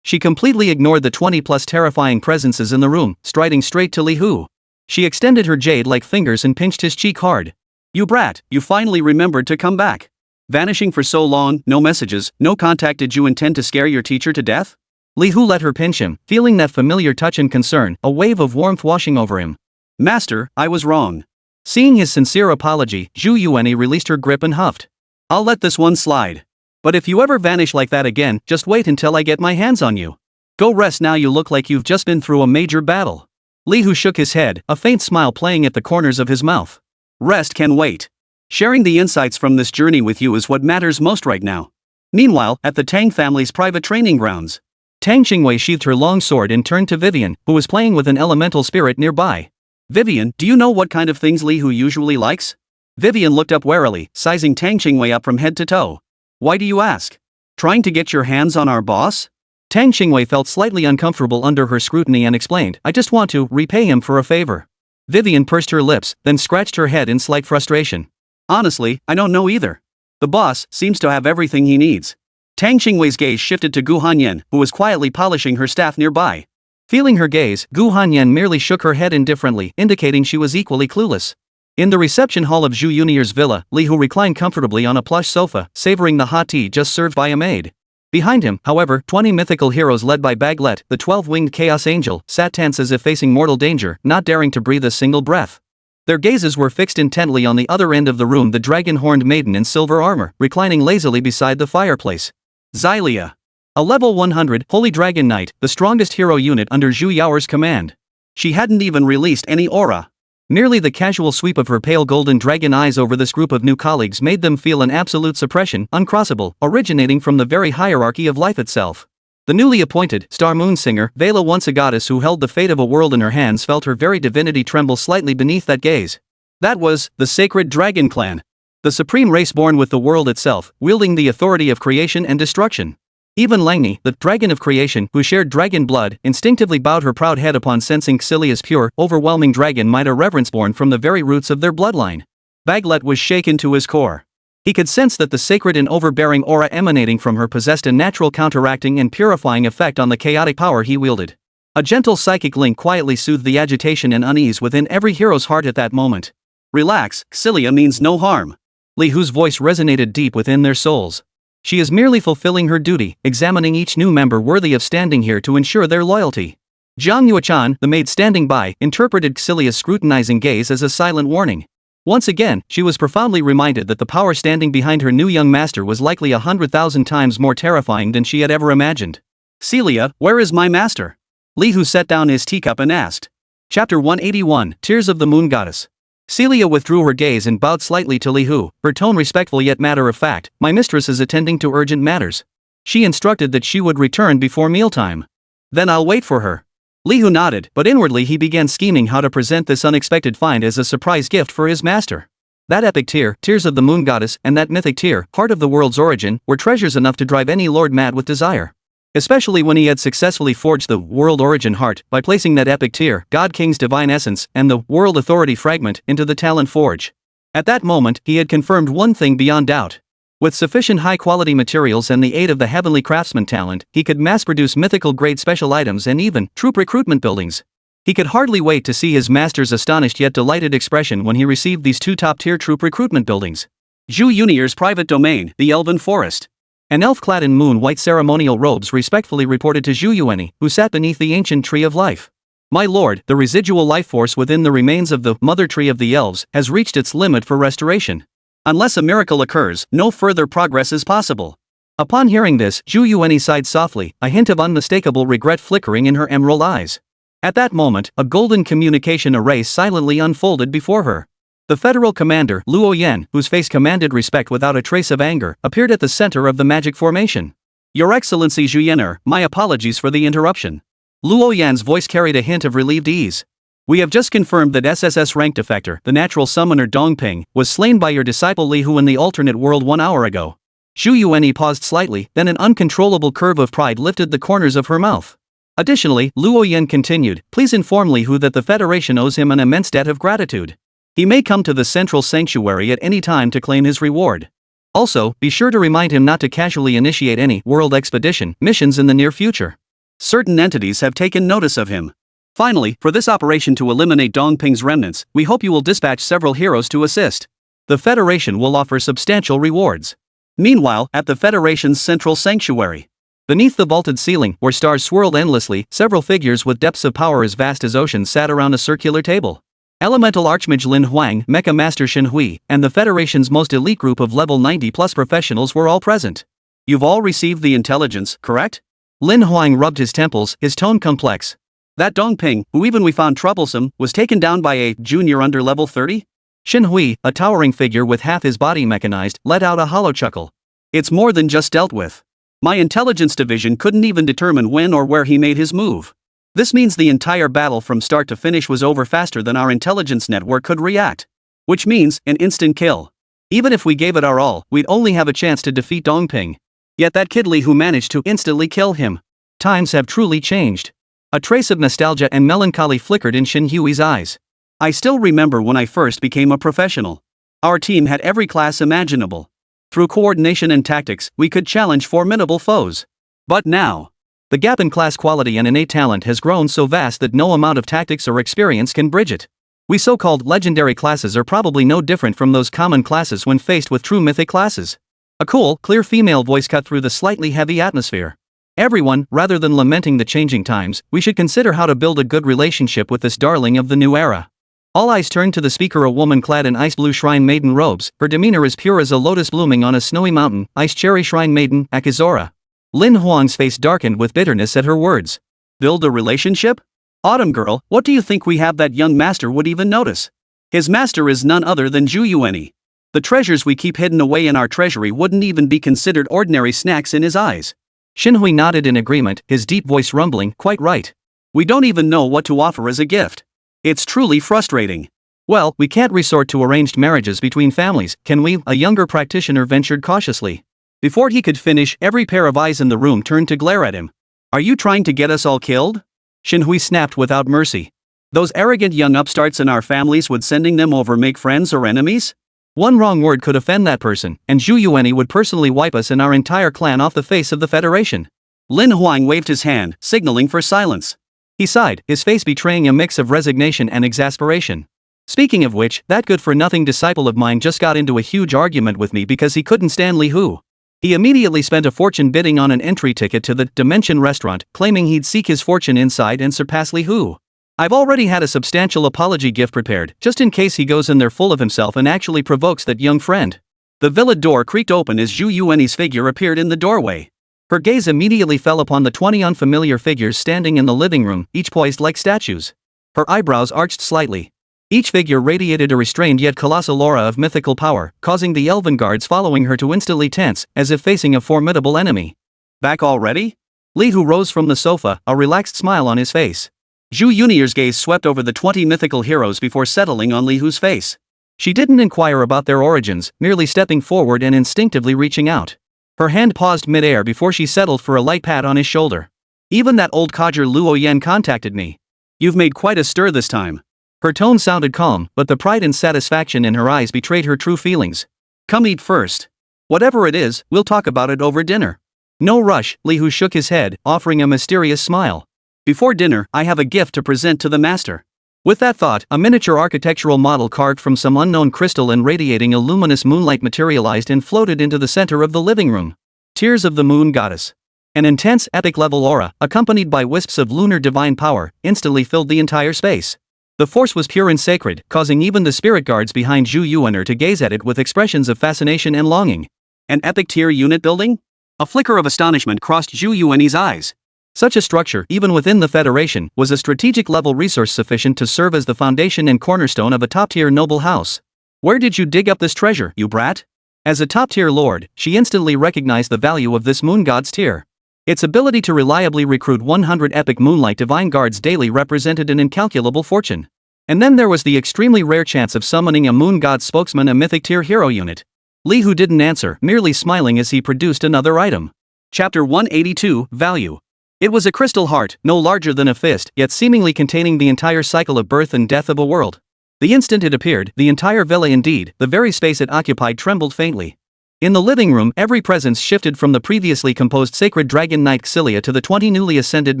She completely ignored the 20-plus terrifying presences in the room, striding straight to Li Hu. She extended her jade-like fingers and pinched his cheek hard. You brat, you finally remembered to come back. Vanishing for so long, no messages, no contact. Did you intend to scare your teacher to death? Li Hu let her pinch him, feeling that familiar touch and concern, a wave of warmth washing over him. Master, I was wrong. Seeing his sincere apology, Zhu Yueni released her grip and huffed. I'll let this one slide. But if you ever vanish like that again, just wait until I get my hands on you. Go rest now, you look like you've just been through a major battle. Li Hu shook his head, a faint smile playing at the corners of his mouth. Rest can wait. Sharing the insights from this journey with you is what matters most right now. Meanwhile, at the Tang family's private training grounds, Tang Qingwei sheathed her long sword and turned to Vivian, who was playing with an elemental spirit nearby. Vivian, do you know what kind of things Li Hu usually likes? Vivian looked up warily, sizing Tang Qingwei up from head to toe. Why do you ask? Trying to get your hands on our boss? Tang Qingwei felt slightly uncomfortable under her scrutiny and explained, I just want to repay him for a favor. Vivian pursed her lips, then scratched her head in slight frustration. Honestly, I don't know either. The boss seems to have everything he needs. Tang Qingwei's gaze shifted to Gu Hanyan, who was quietly polishing her staff nearby. Feeling her gaze, Gu Hanyan merely shook her head indifferently, indicating she was equally clueless. In the reception hall of Zhu Yunier's villa, Li Hu reclined comfortably on a plush sofa, savoring the hot tea just served by a maid. Behind him, however, 20 mythical heroes led by Baglet, the 12-winged Chaos Angel, sat tense as if facing mortal danger, not daring to breathe a single breath. Their gazes were fixed intently on the other end of the room, the dragon-horned maiden in silver armor, reclining lazily beside the fireplace. Xylia. A level 100 Holy Dragon Knight, the strongest hero unit under Zhu Yaoer's command. She hadn't even released any aura. Merely the casual sweep of her pale golden dragon eyes over this group of new colleagues made them feel an absolute suppression, uncrossable, originating from the very hierarchy of life itself. The newly appointed Star Moon Singer, Vela, once a goddess who held the fate of a world in her hands, felt her very divinity tremble slightly beneath that gaze. That was the sacred dragon clan. The supreme race born with the world itself, wielding the authority of creation and destruction. Even Langni, the dragon of creation, who shared dragon blood, instinctively bowed her proud head upon sensing Xilia's pure, overwhelming dragon might, a reverence born from the very roots of their bloodline. Baglet was shaken to his core. He could sense that the sacred and overbearing aura emanating from her possessed a natural counteracting and purifying effect on the chaotic power he wielded. A gentle psychic link quietly soothed the agitation and unease within every hero's heart at that moment. Relax, Xilia means no harm. Li Hu's voice resonated deep within their souls. She is merely fulfilling her duty, examining each new member worthy of standing here to ensure their loyalty. Jiang Yuechan, the maid standing by, interpreted Xilia's scrutinizing gaze as a silent warning. Once again, she was profoundly reminded that the power standing behind her new young master was likely 100,000 times more terrifying than she had ever imagined. Xilia, where is my master? Li Hu set down his teacup and asked. Chapter 181, Tears of the Moon Goddess. Xilia withdrew her gaze and bowed slightly to Li Hu, her tone respectful yet matter-of-fact. My mistress is attending to urgent matters. She instructed that she would return before mealtime. Then I'll wait for her. Li Hu nodded, but inwardly he began scheming how to present this unexpected find as a surprise gift for his master. That epic tear, Tears of the Moon Goddess, and that mythic tear, Heart of the World's Origin, were treasures enough to drive any lord mad with desire. Especially when he had successfully forged the World Origin Heart by placing that epic tear, God King's Divine Essence, and the World Authority Fragment into the Talent Forge. At that moment, he had confirmed one thing beyond doubt. With sufficient high-quality materials and the aid of the Heavenly Craftsman talent, he could mass-produce mythical-grade special items and even troop recruitment buildings. He could hardly wait to see his master's astonished yet delighted expression when he received these two top-tier troop recruitment buildings. Zhu Yunier's private domain, the Elven Forest. An elf clad in moon-white ceremonial robes respectfully reported to Zhu Yueni, who sat beneath the ancient Tree of Life. My lord, the residual life force within the remains of the Mother Tree of the Elves has reached its limit for restoration. Unless a miracle occurs, no further progress is possible. Upon hearing this, Zhu Yueni sighed softly, a hint of unmistakable regret flickering in her emerald eyes. At that moment, a golden communication array silently unfolded before her. The federal commander, Luo Yan, whose face commanded respect without a trace of anger, appeared at the center of the magic formation. Your Excellency Zhu Yener, my apologies for the interruption. Luo Yan's voice carried a hint of relieved ease. We have just confirmed that SSS-rank defector, the natural summoner Dongping, was slain by your disciple Li Hu in the alternate world 1 hour ago. Zhu Yueni paused slightly, then an uncontrollable curve of pride lifted the corners of her mouth. Additionally, Luo Yan continued, please inform Li Hu that the Federation owes him an immense debt of gratitude. He may come to the central sanctuary at any time to claim his reward. Also, be sure to remind him not to casually initiate any world expedition missions in the near future. Certain entities have taken notice of him. Finally, for this operation to eliminate Dongping's remnants, we hope you will dispatch several heroes to assist. The Federation will offer substantial rewards. Meanwhile, at the Federation's central sanctuary, beneath the vaulted ceiling, where stars swirled endlessly, several figures with depths of power as vast as oceans sat around a circular table. Elemental Archmage Lin Huang, Mecha Master Shen Hui, and the Federation's most elite group of level 90+ professionals were all present. You've all received the intelligence, correct? Lin Huang rubbed his temples, his tone complex. That Dongping, who even we found troublesome, was taken down by a junior under level 30? Shen Hui, a towering figure with half his body mechanized, let out a hollow chuckle. It's more than just dealt with. My intelligence division couldn't even determine when or where he made his move. This means the entire battle from start to finish was over faster than our intelligence network could react. Which means, an instant kill. Even if we gave it our all, we'd only have a chance to defeat Dongping. Yet that kid Li Hu managed to instantly kill him. Times have truly changed. A trace of nostalgia and melancholy flickered in Shen Hui's eyes. I still remember when I first became a professional. Our team had every class imaginable. Through coordination and tactics, we could challenge formidable foes. But now, the gap in class quality and innate talent has grown so vast that no amount of tactics or experience can bridge it. We so-called legendary classes are probably no different from those common classes when faced with true mythic classes. A cool, clear female voice cut through the slightly heavy atmosphere. Everyone, rather than lamenting the changing times, we should consider how to build a good relationship with this darling of the new era. All eyes turned to the speaker, a woman clad in ice blue shrine maiden robes, her demeanor as pure as a lotus blooming on a snowy mountain, ice cherry shrine maiden, Akizora. Lin Huang's face darkened with bitterness at her words. Build a relationship? Autumn girl, what do you think we have that young master would even notice? His master is none other than Zhu Yueni. The treasures we keep hidden away in our treasury wouldn't even be considered ordinary snacks in his eyes. Xinhui nodded in agreement, his deep voice rumbling, quite right. We don't even know what to offer as a gift. It's truly frustrating. Well, we can't resort to arranged marriages between families, can we? A younger practitioner ventured cautiously. Before he could finish, every pair of eyes in the room turned to glare at him. Are you trying to get us all killed? Xinhui snapped without mercy. Those arrogant young upstarts in our families would sending them over make friends or enemies? One wrong word could offend that person, and Zhu Yuanyi would personally wipe us and our entire clan off the face of the Federation. Lin Huang waved his hand, signaling for silence. He sighed, his face betraying a mix of resignation and exasperation. Speaking of which, that good-for-nothing disciple of mine just got into a huge argument with me because he couldn't stand Li Hu. He immediately spent a fortune bidding on an entry ticket to the Dimension restaurant, claiming he'd seek his fortune inside and surpass Li Hu. I've already had a substantial apology gift prepared, just in case he goes in there full of himself and actually provokes that young friend. The villa door creaked open as Zhu Yuanyi's figure appeared in the doorway. Her gaze immediately fell upon the 20 unfamiliar figures standing in the living room, each poised like statues. Her eyebrows arched slightly. Each figure radiated a restrained yet colossal aura of mythical power, causing the elven guards following her to instantly tense, as if facing a formidable enemy. Back already? Li Hu rose from the sofa, a relaxed smile on his face. Zhu Yuanyi's gaze swept over the 20 mythical heroes before settling on Li Hu's face. She didn't inquire about their origins, merely stepping forward and instinctively reaching out. Her hand paused mid-air before she settled for a light pat on his shoulder. Even that old codger Luo Yan contacted me. You've made quite a stir this time. Her tone sounded calm, but the pride and satisfaction in her eyes betrayed her true feelings. Come eat first. Whatever it is, we'll talk about it over dinner. No rush, Li Hu shook his head, offering a mysterious smile. Before dinner, I have a gift to present to the master. With that thought, a miniature architectural model carved from some unknown crystal and radiating a luminous moonlight materialized and floated into the center of the living room. Tears of the Moon Goddess. An intense, epic-level aura, accompanied by wisps of lunar divine power, instantly filled the entire space. The force was pure and sacred, causing even the spirit guards behind Zhu Yuanyi to gaze at it with expressions of fascination and longing. An epic tier unit building? A flicker of astonishment crossed Zhu Yuanyi's eyes. Such a structure, even within the Federation, was a strategic-level resource sufficient to serve as the foundation and cornerstone of a top-tier noble house. Where did you dig up this treasure, you brat? As a top-tier lord, she instantly recognized the value of this moon god's tier. Its ability to reliably recruit 100 epic moonlight divine guards daily represented an incalculable fortune. And then there was the extremely rare chance of summoning a moon god spokesman, a mythic tier hero unit. Li Hu didn't answer, merely smiling as he produced another item. Chapter 182, Value. It was a crystal heart, no larger than a fist, yet seemingly containing the entire cycle of birth and death of a world. The instant it appeared, the entire villa, indeed, the very space it occupied, trembled faintly. In the living room, every presence shifted from the previously composed sacred dragon knight Xilia to the 20 newly ascended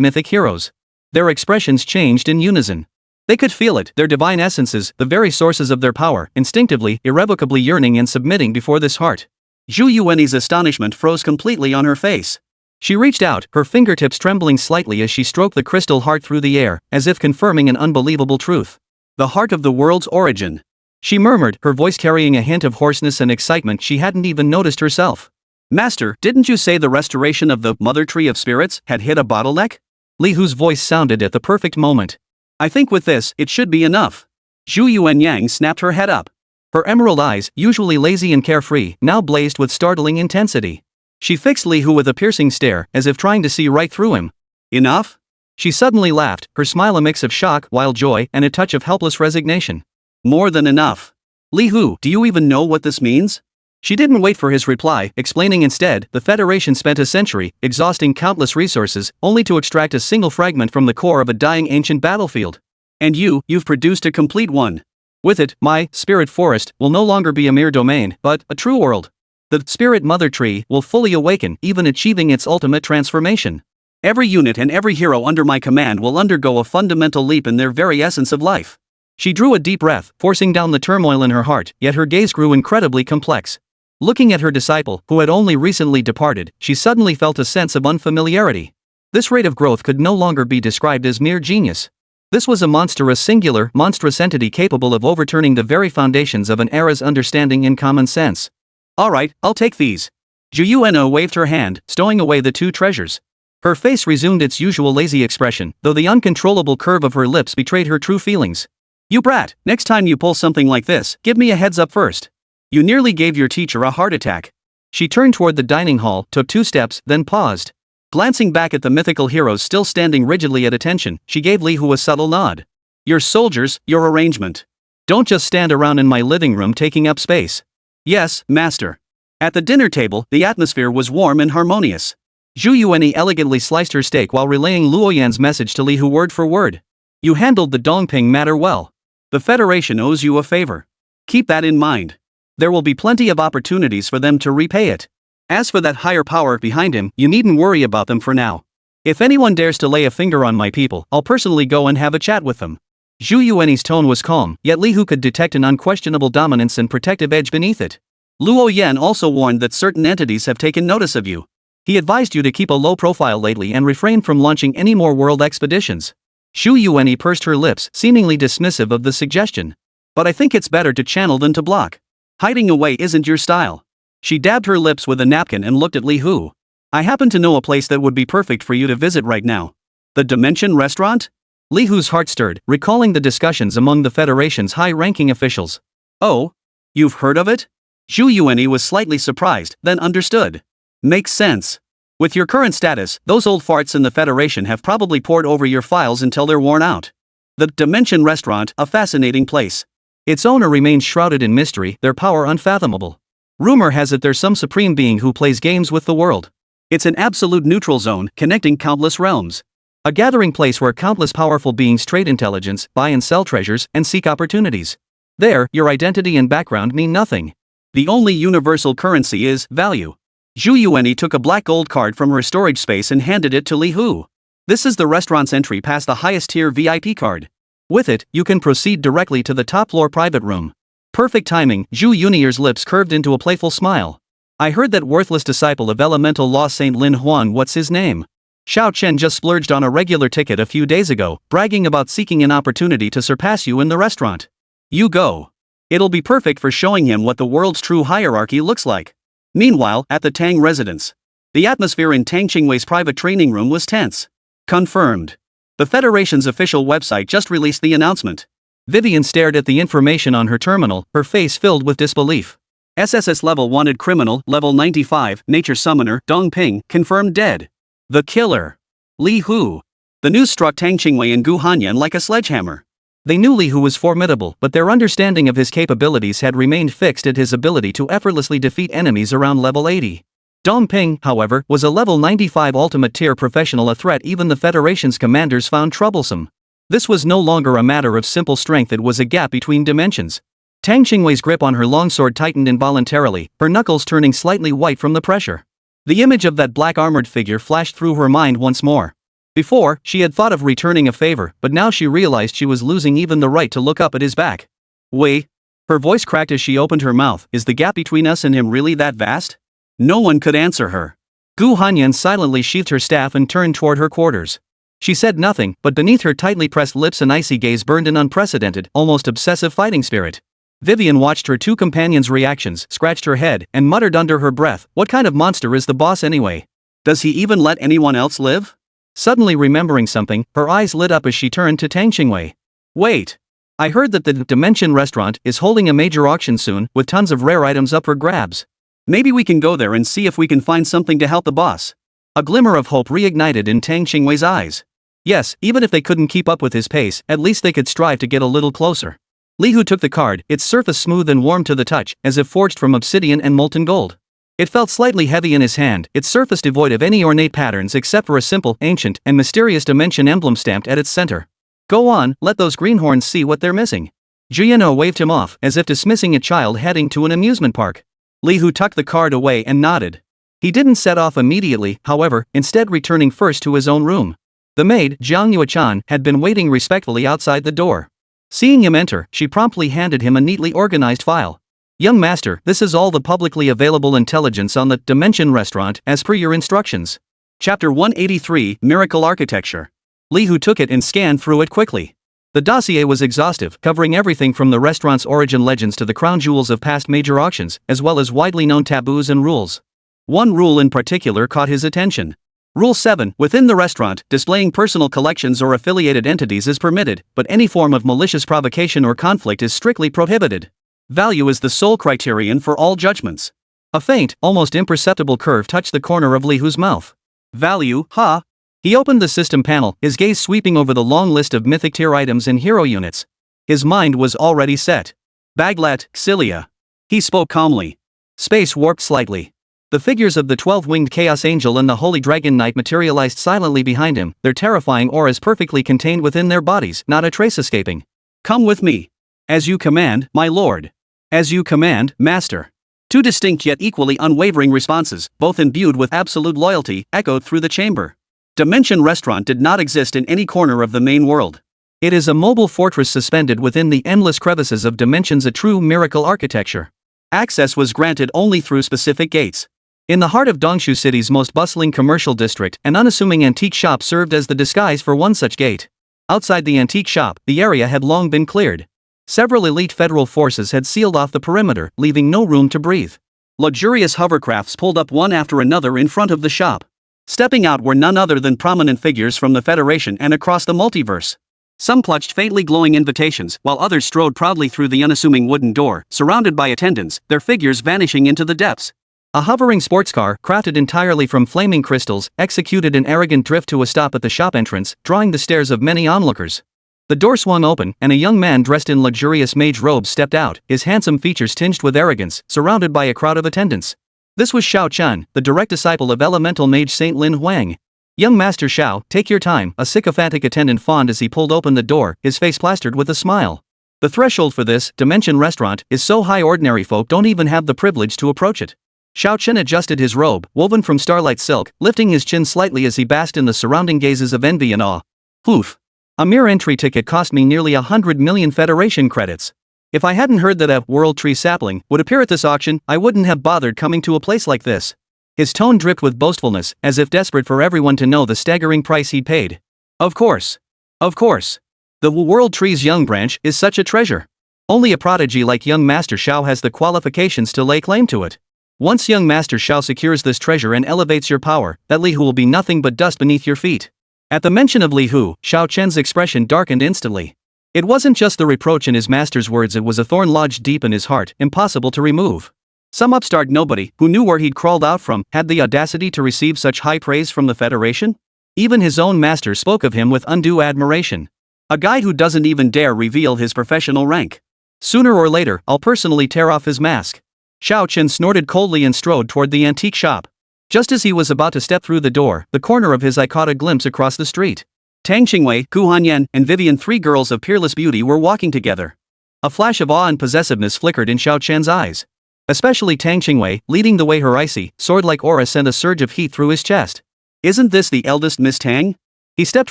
mythic heroes. Their expressions changed in unison. They could feel it, their divine essences, the very sources of their power, instinctively, irrevocably yearning and submitting before this heart. Zhu Yuanyi's astonishment froze completely on her face. She reached out, her fingertips trembling slightly as she stroked the crystal heart through the air, as if confirming an unbelievable truth. The heart of the world's origin. She murmured, her voice carrying a hint of hoarseness and excitement she hadn't even noticed herself. Master, didn't you say the restoration of the Mother Tree of Spirits had hit a bottleneck? Li Hu's voice sounded at the perfect moment. I think with this, it should be enough. Zhu Yuanyi snapped her head up. Her emerald eyes, usually lazy and carefree, now blazed with startling intensity. She fixed Li Hu with a piercing stare, as if trying to see right through him. Enough? She suddenly laughed, her smile a mix of shock, wild joy, and a touch of helpless resignation. More than enough. Li Hu, do you even know what this means? She didn't wait for his reply, explaining instead, the Federation spent a century, exhausting countless resources, only to extract a single fragment from the core of a dying ancient battlefield. And you've produced a complete one. With it, my spirit forest will no longer be a mere domain, but a true world. The spirit mother tree will fully awaken, even achieving its ultimate transformation. Every unit and every hero under my command will undergo a fundamental leap in their very essence of life. She drew a deep breath, forcing down the turmoil in her heart, yet her gaze grew incredibly complex. Looking at her disciple, who had only recently departed, she suddenly felt a sense of unfamiliarity. This rate of growth could no longer be described as mere genius. This was a monstrous entity capable of overturning the very foundations of an era's understanding and common sense. Alright, I'll take these. Zhu Yuanyi waved her hand, stowing away the two treasures. Her face resumed its usual lazy expression, though the uncontrollable curve of her lips betrayed her true feelings. You brat, next time you pull something like this, give me a heads up first. You nearly gave your teacher a heart attack. She turned toward the dining hall, took 2 steps, then paused. Glancing back at the mythical heroes still standing rigidly at attention, she gave Li Hu a subtle nod. Your soldiers, your arrangement. Don't just stand around in my living room taking up space. Yes, master. At the dinner table, the atmosphere was warm and harmonious. Zhu Yuanyi elegantly sliced her steak while relaying Luo Yan's message to Li Hu word for word. You handled the Dongping matter well. The Federation owes you a favor. Keep that in mind. There will be plenty of opportunities for them to repay it. As for that higher power behind him, you needn't worry about them for now. If anyone dares to lay a finger on my people, I'll personally go and have a chat with them. Zhu Yuanyi's tone was calm, yet Li Hu could detect an unquestionable dominance and protective edge beneath it. Luo Yan also warned that certain entities have taken notice of you. He advised you to keep a low profile lately and refrain from launching any more world expeditions. Zhu Yuanyi pursed her lips, seemingly dismissive of the suggestion. But I think it's better to channel than to block. Hiding away isn't your style. She dabbed her lips with a napkin and looked at Li Hu. I happen to know a place that would be perfect for you to visit right now. The Dimension Restaurant? Li Hu's heart stirred, recalling the discussions among the Federation's high-ranking officials. Oh? You've heard of it? Zhu Yuanyi was slightly surprised, then understood. Makes sense. With your current status, those old farts in the Federation have probably pored over your files until they're worn out. The Dimension Restaurant, a fascinating place. Its owner remains shrouded in mystery, their power unfathomable. Rumor has it there's some supreme being who plays games with the world. It's an absolute neutral zone, connecting countless realms. A gathering place where countless powerful beings trade intelligence, buy and sell treasures, and seek opportunities. There, your identity and background mean nothing. The only universal currency is value. Zhu Yuanyi took a black gold card from her storage space and handed it to Li Hu. This is the restaurant's entry past the highest tier VIP card. With it, you can proceed directly to the top floor private room. Perfect timing, Zhu Yuanyi's lips curved into a playful smile. I heard that worthless disciple of elemental law Saint Lin Huan, what's his name? Xiao Chen just splurged on a regular ticket a few days ago, bragging about seeking an opportunity to surpass you in the restaurant. You go. It'll be perfect for showing him what the world's true hierarchy looks like. Meanwhile, at the Tang residence, the atmosphere in Tang Qingwei's private training room was tense. Confirmed. The Federation's official website just released the announcement. Vivian stared at the information on her terminal, her face filled with disbelief. SSS level wanted criminal, level 95, nature summoner, Dongping, confirmed dead. The killer. Li Hu. The news struck Tang Qingwei and Gu Hanyan like a sledgehammer. They knew Li Hu was formidable, but their understanding of his capabilities had remained fixed at his ability to effortlessly defeat enemies around level 80. Dongping, however, was a level 95 ultimate tier professional, a threat even the Federation's commanders found troublesome. This was no longer a matter of simple strength, it was a gap between dimensions. Tang Qingwei's grip on her longsword tightened involuntarily, her knuckles turning slightly white from the pressure. The image of that black armored figure flashed through her mind once more. Before, she had thought of returning a favor, but now she realized she was losing even the right to look up at his back. Wei. Her voice cracked as she opened her mouth. Is the gap between us and him really that vast? No one could answer her. Gu Hanyan silently sheathed her staff and turned toward her quarters. She said nothing, but beneath her tightly pressed lips an icy gaze burned an unprecedented, almost obsessive fighting spirit. Vivian watched her two companions' reactions, scratched her head, and muttered under her breath, what kind of monster is the boss anyway? Does he even let anyone else live? Suddenly remembering something, her eyes lit up as she turned to Tang Qingwei. Wait. I heard that the Dimension Restaurant is holding a major auction soon, with tons of rare items up for grabs. Maybe we can go there and see if we can find something to help the boss. A glimmer of hope reignited in Tang Qingwei's eyes. Yes, even if they couldn't keep up with his pace, at least they could strive to get a little closer. Li Hu took the card, its surface smooth and warm to the touch, as if forged from obsidian and molten gold. It felt slightly heavy in his hand, its surface devoid of any ornate patterns except for a simple, ancient, and mysterious dimension emblem stamped at its center. Go on, let those greenhorns see what they're missing. Jiano waved him off, as if dismissing a child heading to an amusement park. Li Hu tucked the card away and nodded. He didn't set off immediately, however, instead returning first to his own room. The maid, Jiang Yuechan, had been waiting respectfully outside the door. Seeing him enter, she promptly handed him a neatly organized file. Young master, this is all the publicly available intelligence on the Dimension Restaurant, as per your instructions. Chapter 183, Miracle Architecture. Li Hu took it and scanned through it quickly. The dossier was exhaustive, covering everything from the restaurant's origin legends to the crown jewels of past major auctions, as well as widely known taboos and rules. One rule in particular caught his attention. Rule 7. Within the restaurant, displaying personal collections or affiliated entities is permitted, but any form of malicious provocation or conflict is strictly prohibited. Value is the sole criterion for all judgments. A faint, almost imperceptible curve touched the corner of Li Hu's mouth. Value, ha! He opened the system panel, his gaze sweeping over the long list of mythic tier items and hero units. His mind was already set. Baglet, Cilia. He spoke calmly. Space warped slightly. The figures of the 12-winged Chaos Angel and the Holy Dragon Knight materialized silently behind him, their terrifying auras perfectly contained within their bodies, not a trace escaping. Come with me. As you command, my lord. As you command, master. Two distinct yet equally unwavering responses, both imbued with absolute loyalty, echoed through the chamber. Dimension Restaurant did not exist in any corner of the main world. It is a mobile fortress suspended within the endless crevices of dimensions, a true miracle architecture. Access was granted only through specific gates. In the heart of Dongshu City's most bustling commercial district, an unassuming antique shop served as the disguise for one such gate. Outside the antique shop, the area had long been cleared. Several elite federal forces had sealed off the perimeter, leaving no room to breathe. Luxurious hovercrafts pulled up one after another in front of the shop. Stepping out were none other than prominent figures from the Federation and across the multiverse. Some clutched faintly glowing invitations, while others strode proudly through the unassuming wooden door, surrounded by attendants, their figures vanishing into the depths. A hovering sports car, crafted entirely from flaming crystals, executed an arrogant drift to a stop at the shop entrance, drawing the stares of many onlookers. The door swung open, and a young man dressed in luxurious mage robes stepped out, his handsome features tinged with arrogance, surrounded by a crowd of attendants. This was Xiao Chun, the direct disciple of elemental mage Saint Lin Huang. Young Master Xiao, take your time, a sycophantic attendant fawned as he pulled open the door, his face plastered with a smile. The threshold for this Dimension Restaurant is so high ordinary folk don't even have the privilege to approach it. Xiao Chen adjusted his robe, woven from starlight silk, lifting his chin slightly as he basked in the surrounding gazes of envy and awe. Oof. A mere entry ticket cost me nearly 100 million Federation credits. If I hadn't heard that a World Tree sapling would appear at this auction, I wouldn't have bothered coming to a place like this. His tone dripped with boastfulness, as if desperate for everyone to know the staggering price he'd paid. Of course. Of course. The World Tree's young branch is such a treasure. Only a prodigy like young Master Xiao has the qualifications to lay claim to it. Once young Master Xiao secures this treasure and elevates your power, that Li Hu will be nothing but dust beneath your feet. At the mention of Li Hu, Xiao Chen's expression darkened instantly. It wasn't just the reproach in his master's words, it was a thorn lodged deep in his heart, impossible to remove. Some upstart nobody, who knew where he'd crawled out from, had the audacity to receive such high praise from the Federation? Even his own master spoke of him with undue admiration. A guy who doesn't even dare reveal his professional rank. Sooner or later, I'll personally tear off his mask. Xiao Chen snorted coldly and strode toward the antique shop. Just as he was about to step through the door, the corner of his eye caught a glimpse across the street. Tang Qingwei, Gu Hanyan, and Vivian, three girls of peerless beauty, were walking together. A flash of awe and possessiveness flickered in Xiao Chen's eyes. Especially Tang Qingwei, leading the way, her icy, sword-like aura sent a surge of heat through his chest. Isn't this the eldest Miss Tang? He stepped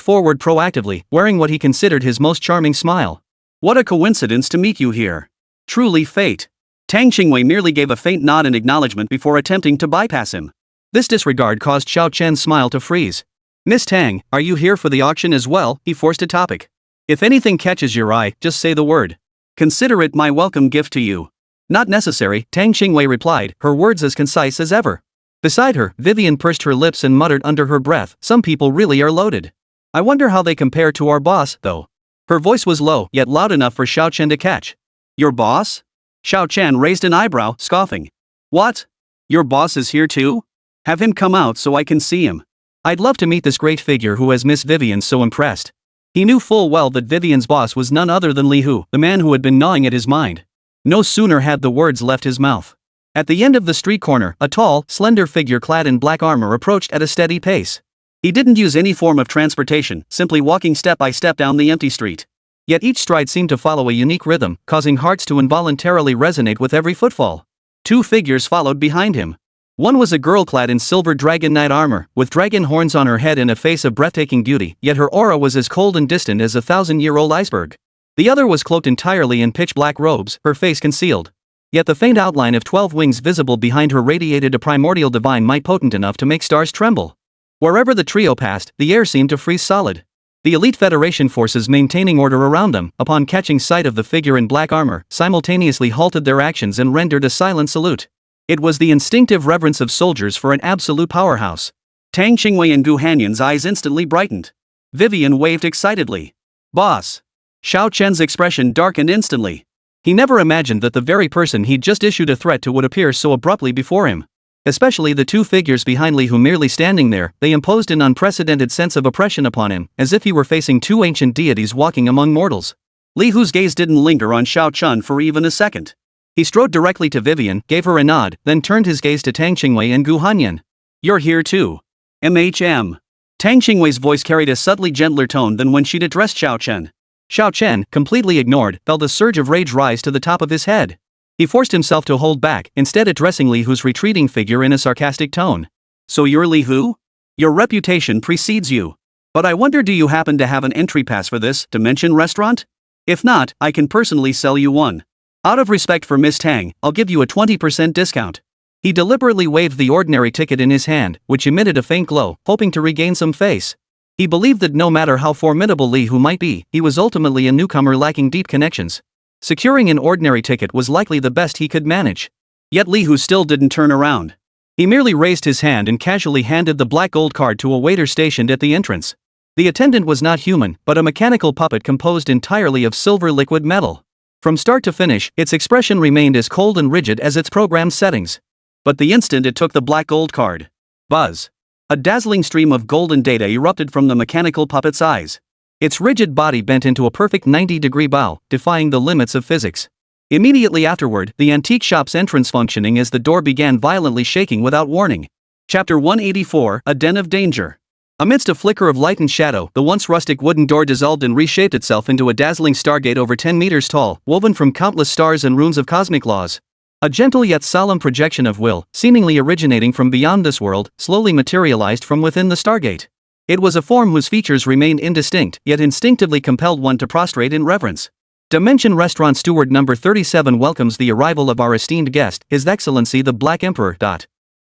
forward proactively, wearing what he considered his most charming smile. What a coincidence to meet you here. Truly fate. Tang Qingwei merely gave a faint nod in acknowledgement before attempting to bypass him. This disregard caused Xiao Chen's smile to freeze. Miss Tang, are you here for the auction as well? He forced a topic. If anything catches your eye, just say the word. Consider it my welcome gift to you. Not necessary, Tang Qingwei replied, her words as concise as ever. Beside her, Vivian pursed her lips and muttered under her breath, some people really are loaded. I wonder how they compare to our boss, though. Her voice was low, yet loud enough for Xiao Chen to catch. Your boss? Xiao Chen raised an eyebrow, scoffing. What? Your boss is here too? Have him come out so I can see him. I'd love to meet this great figure who has Miss Vivian so impressed. He knew full well that Vivian's boss was none other than Li Hu, the man who had been gnawing at his mind. No sooner had the words left his mouth. At the end of the street corner, a tall, slender figure clad in black armor approached at a steady pace. He didn't use any form of transportation, simply walking step by step down the empty street. Yet each stride seemed to follow a unique rhythm, causing hearts to involuntarily resonate with every footfall. Two figures followed behind him. One was a girl clad in silver dragon knight armor, with dragon horns on her head and a face of breathtaking beauty, yet her aura was as cold and distant as a 1,000-year-old iceberg. The other was cloaked entirely in pitch-black robes, her face concealed. Yet the faint outline of 12 wings visible behind her radiated a primordial divine might potent enough to make stars tremble. Wherever the trio passed, the air seemed to freeze solid. The elite Federation forces maintaining order around them, upon catching sight of the figure in black armor, simultaneously halted their actions and rendered a silent salute. It was the instinctive reverence of soldiers for an absolute powerhouse. Tang Qingwei and Gu Hanyan's eyes instantly brightened. Vivian waved excitedly. Boss. Xiao Chen's expression darkened instantly. He never imagined that the very person he'd just issued a threat to would appear so abruptly before him. Especially the two figures behind Li Hu merely standing there, they imposed an unprecedented sense of oppression upon him, as if he were facing two ancient deities walking among mortals. Li Hu's gaze didn't linger on Xiao Chun for even a second. He strode directly to Vivian, gave her a nod, then turned his gaze to Tang Qingwei and Gu Hanyan. You're here too. MHM. Tang Qingwei's voice carried a subtly gentler tone than when she'd addressed Xiao Chen. Xiao Chen, completely ignored, felt a surge of rage rise to the top of his head. He forced himself to hold back, instead addressing Li Hu's retreating figure in a sarcastic tone. So you're Li Hu? Your reputation precedes you. But I wonder, do you happen to have an entry pass for this Dimension restaurant? If not, I can personally sell you one. Out of respect for Miss Tang, I'll give you a 20% discount. He deliberately waved the ordinary ticket in his hand, which emitted a faint glow, hoping to regain some face. He believed that no matter how formidable Li Hu might be, he was ultimately a newcomer lacking deep connections. Securing an ordinary ticket was likely the best he could manage. Yet Li Hu still didn't turn around. He merely raised his hand and casually handed the black gold card to a waiter stationed at the entrance. The attendant was not human, but a mechanical puppet composed entirely of silver liquid metal. From start to finish, its expression remained as cold and rigid as its programmed settings. But the instant it took the black gold card, buzz! A dazzling stream of golden data erupted from the mechanical puppet's eyes. Its rigid body bent into a perfect 90-degree bow, defying the limits of physics. Immediately afterward, the antique shop's entrance functioning as the door began violently shaking without warning. Chapter 184, A Den of Danger. Amidst a flicker of light and shadow, the once rustic wooden door dissolved and reshaped itself into a dazzling stargate over 10 meters tall, woven from countless stars and runes of cosmic laws. A gentle yet solemn projection of will, seemingly originating from beyond this world, slowly materialized from within the stargate. It was a form whose features remained indistinct, yet instinctively compelled one to prostrate in reverence. Dimension Restaurant Steward Number 37 welcomes the arrival of our esteemed guest, His Excellency the Black Emperor.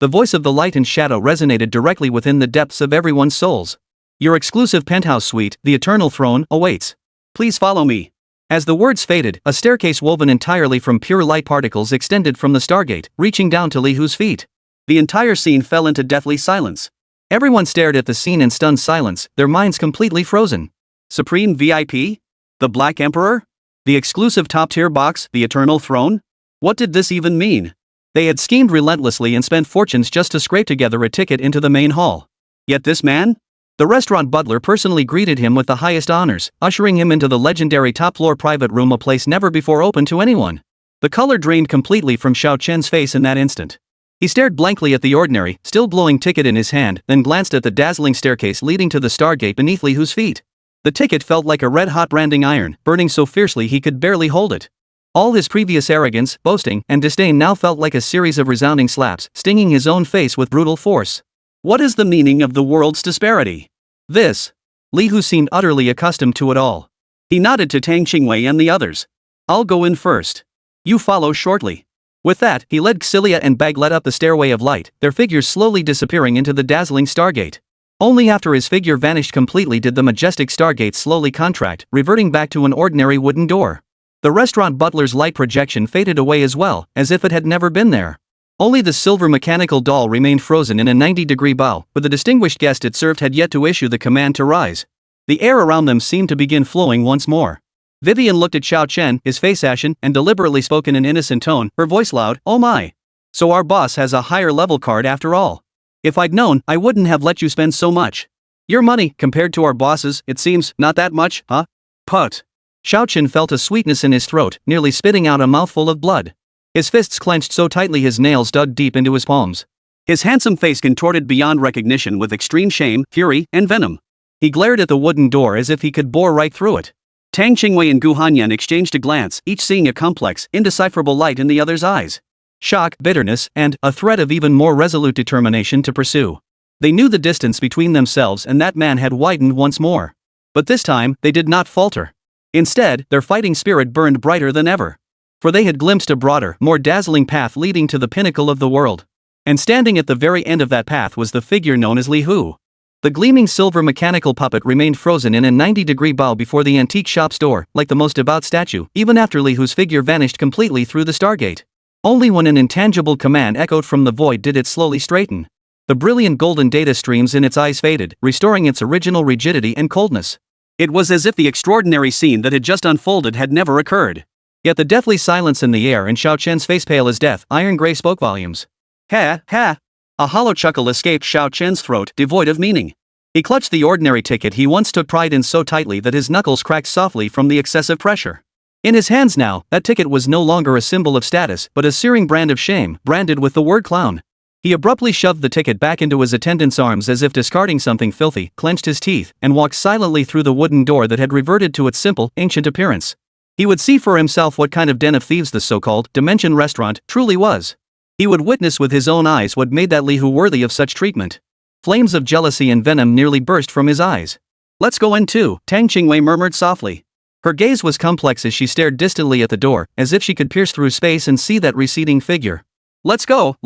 The voice of the light and shadow resonated directly within the depths of everyone's souls. Your exclusive penthouse suite, the Eternal Throne, awaits. Please follow me. As the words faded, a staircase woven entirely from pure light particles extended from the stargate, reaching down to Li Hu's feet. The entire scene fell into deathly silence. Everyone stared at the scene in stunned silence, their minds completely frozen. Supreme VIP? The Black Emperor? The exclusive top-tier box, the Eternal Throne? What did this even mean? They had schemed relentlessly and spent fortunes just to scrape together a ticket into the main hall. Yet this man? The restaurant butler personally greeted him with the highest honors, ushering him into the legendary top-floor private room, a place never before open to anyone. The color drained completely from Xiao Chen's face in that instant. He stared blankly at the ordinary, still glowing ticket in his hand, then glanced at the dazzling staircase leading to the stargate beneath Li Hu's feet. The ticket felt like a red-hot branding iron, burning so fiercely he could barely hold it. All his previous arrogance, boasting, and disdain now felt like a series of resounding slaps, stinging his own face with brutal force. What is the meaning of the world's disparity? This. Li Hu seemed utterly accustomed to it all. He nodded to Tang Qingwei and the others. I'll go in first. You follow shortly. With that, he led Xilia and Baglet up the stairway of light, their figures slowly disappearing into the dazzling stargate. Only after his figure vanished completely did the majestic stargate slowly contract, reverting back to an ordinary wooden door. The restaurant butler's light projection faded away as well, as if it had never been there. Only the silver mechanical doll remained frozen in a 90-degree bow, but the distinguished guest it served had yet to issue the command to rise. The air around them seemed to begin flowing once more. Vivian looked at Xiao Chen, his face ashen, and deliberately spoke in an innocent tone, her voice loud, "Oh my! So our boss has a higher level card after all. If I'd known, I wouldn't have let you spend so much. Your money, compared to our boss's, it seems, not that much, huh? Put." Xiao Chen felt a sweetness in his throat, nearly spitting out a mouthful of blood. His fists clenched so tightly his nails dug deep into his palms. His handsome face contorted beyond recognition with extreme shame, fury, and venom. He glared at the wooden door as if he could bore right through it. Tang Qingwei and Gu Hanyan exchanged a glance, each seeing a complex, indecipherable light in the other's eyes. Shock, bitterness, and a threat of even more resolute determination to pursue. They knew the distance between themselves and that man had widened once more. But this time, they did not falter. Instead, their fighting spirit burned brighter than ever. For they had glimpsed a broader, more dazzling path leading to the pinnacle of the world. And standing at the very end of that path was the figure known as Li Hu. The gleaming silver mechanical puppet remained frozen in a 90-degree bow before the antique shop's door, like the most devout statue, even after Li Hu's figure vanished completely through the stargate. Only when an intangible command echoed from the void did it slowly straighten. The brilliant golden data streams in its eyes faded, restoring its original rigidity and coldness. It was as if the extraordinary scene that had just unfolded had never occurred. Yet the deathly silence in the air and Xiao Chen's face pale as death, iron gray spoke volumes. "Ha, ha, A hollow chuckle escaped Xiao Chen's throat, devoid of meaning. He clutched the ordinary ticket he once took pride in so tightly that his knuckles cracked softly from the excessive pressure. In his hands now, that ticket was no longer a symbol of status but a searing brand of shame, branded with the word clown. He abruptly shoved the ticket back into his attendant's arms as if discarding something filthy, clenched his teeth, and walked silently through the wooden door that had reverted to its simple, ancient appearance. He would see for himself what kind of den of thieves the so-called Dimension restaurant truly was. He would witness with his own eyes what made that Li Hu worthy of such treatment. Flames of jealousy and venom nearly burst from his eyes. "Let's go in too," Tang Qingwei murmured softly. Her gaze was complex as she stared distantly at the door, as if she could pierce through space and see that receding figure. Let's go.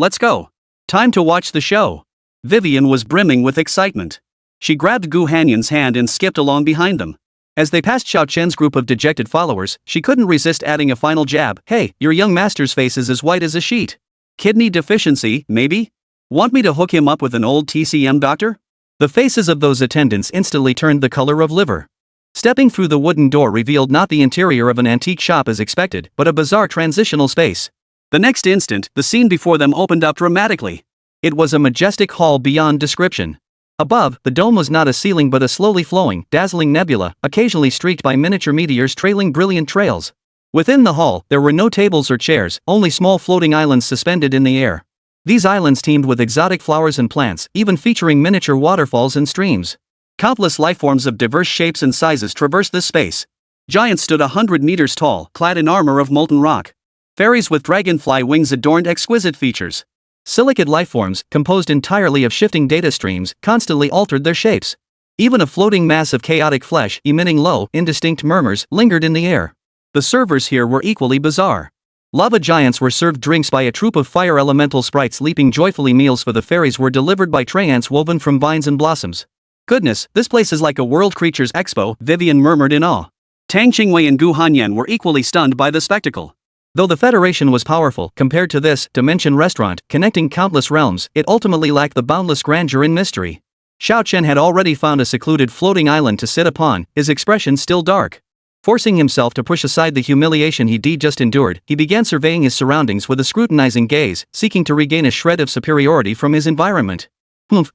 Time to watch the show." Vivian was brimming with excitement. She grabbed Gu Hanyan's hand and skipped along behind them. As they passed Xiao Chen's group of dejected followers, she couldn't resist adding a final jab. "Hey, your young master's face is as white as a sheet. Kidney deficiency, maybe? Want me to hook him up with an old TCM doctor?" The faces of those attendants instantly turned the color of liver. Stepping through the wooden door revealed not the interior of an antique shop as expected, but a bizarre transitional space. The next instant, the scene before them opened up dramatically. It was a majestic hall beyond description. Above, the dome was not a ceiling but a slowly flowing, dazzling nebula, occasionally streaked by miniature meteors trailing brilliant trails. Within the hall, there were no tables or chairs, only small floating islands suspended in the air. These islands teemed with exotic flowers and plants, even featuring miniature waterfalls and streams. Countless lifeforms of diverse shapes and sizes traversed this space. Giants stood 100 meters tall, clad in armor of molten rock. Fairies with dragonfly wings adorned exquisite features. Silicate lifeforms, composed entirely of shifting data streams, constantly altered their shapes. Even a floating mass of chaotic flesh, emitting low, indistinct murmurs, lingered in the air. The servers here were equally bizarre. Lava giants were served drinks by a troop of fire elemental sprites leaping joyfully. Meals for the fairies were delivered by trance woven from vines and blossoms. "Goodness, this place is like a World Creatures Expo," Vivian murmured in awe. Tang Qingwei and Gu Hanyan were equally stunned by the spectacle. Though the Federation was powerful compared to this Dimension restaurant connecting countless realms, it ultimately lacked the boundless grandeur and mystery. Xiao Chen had already found a secluded floating island to sit upon, his expression still dark. Forcing himself to push aside the humiliation he'd just endured, he began surveying his surroundings with a scrutinizing gaze, seeking to regain a shred of superiority from his environment.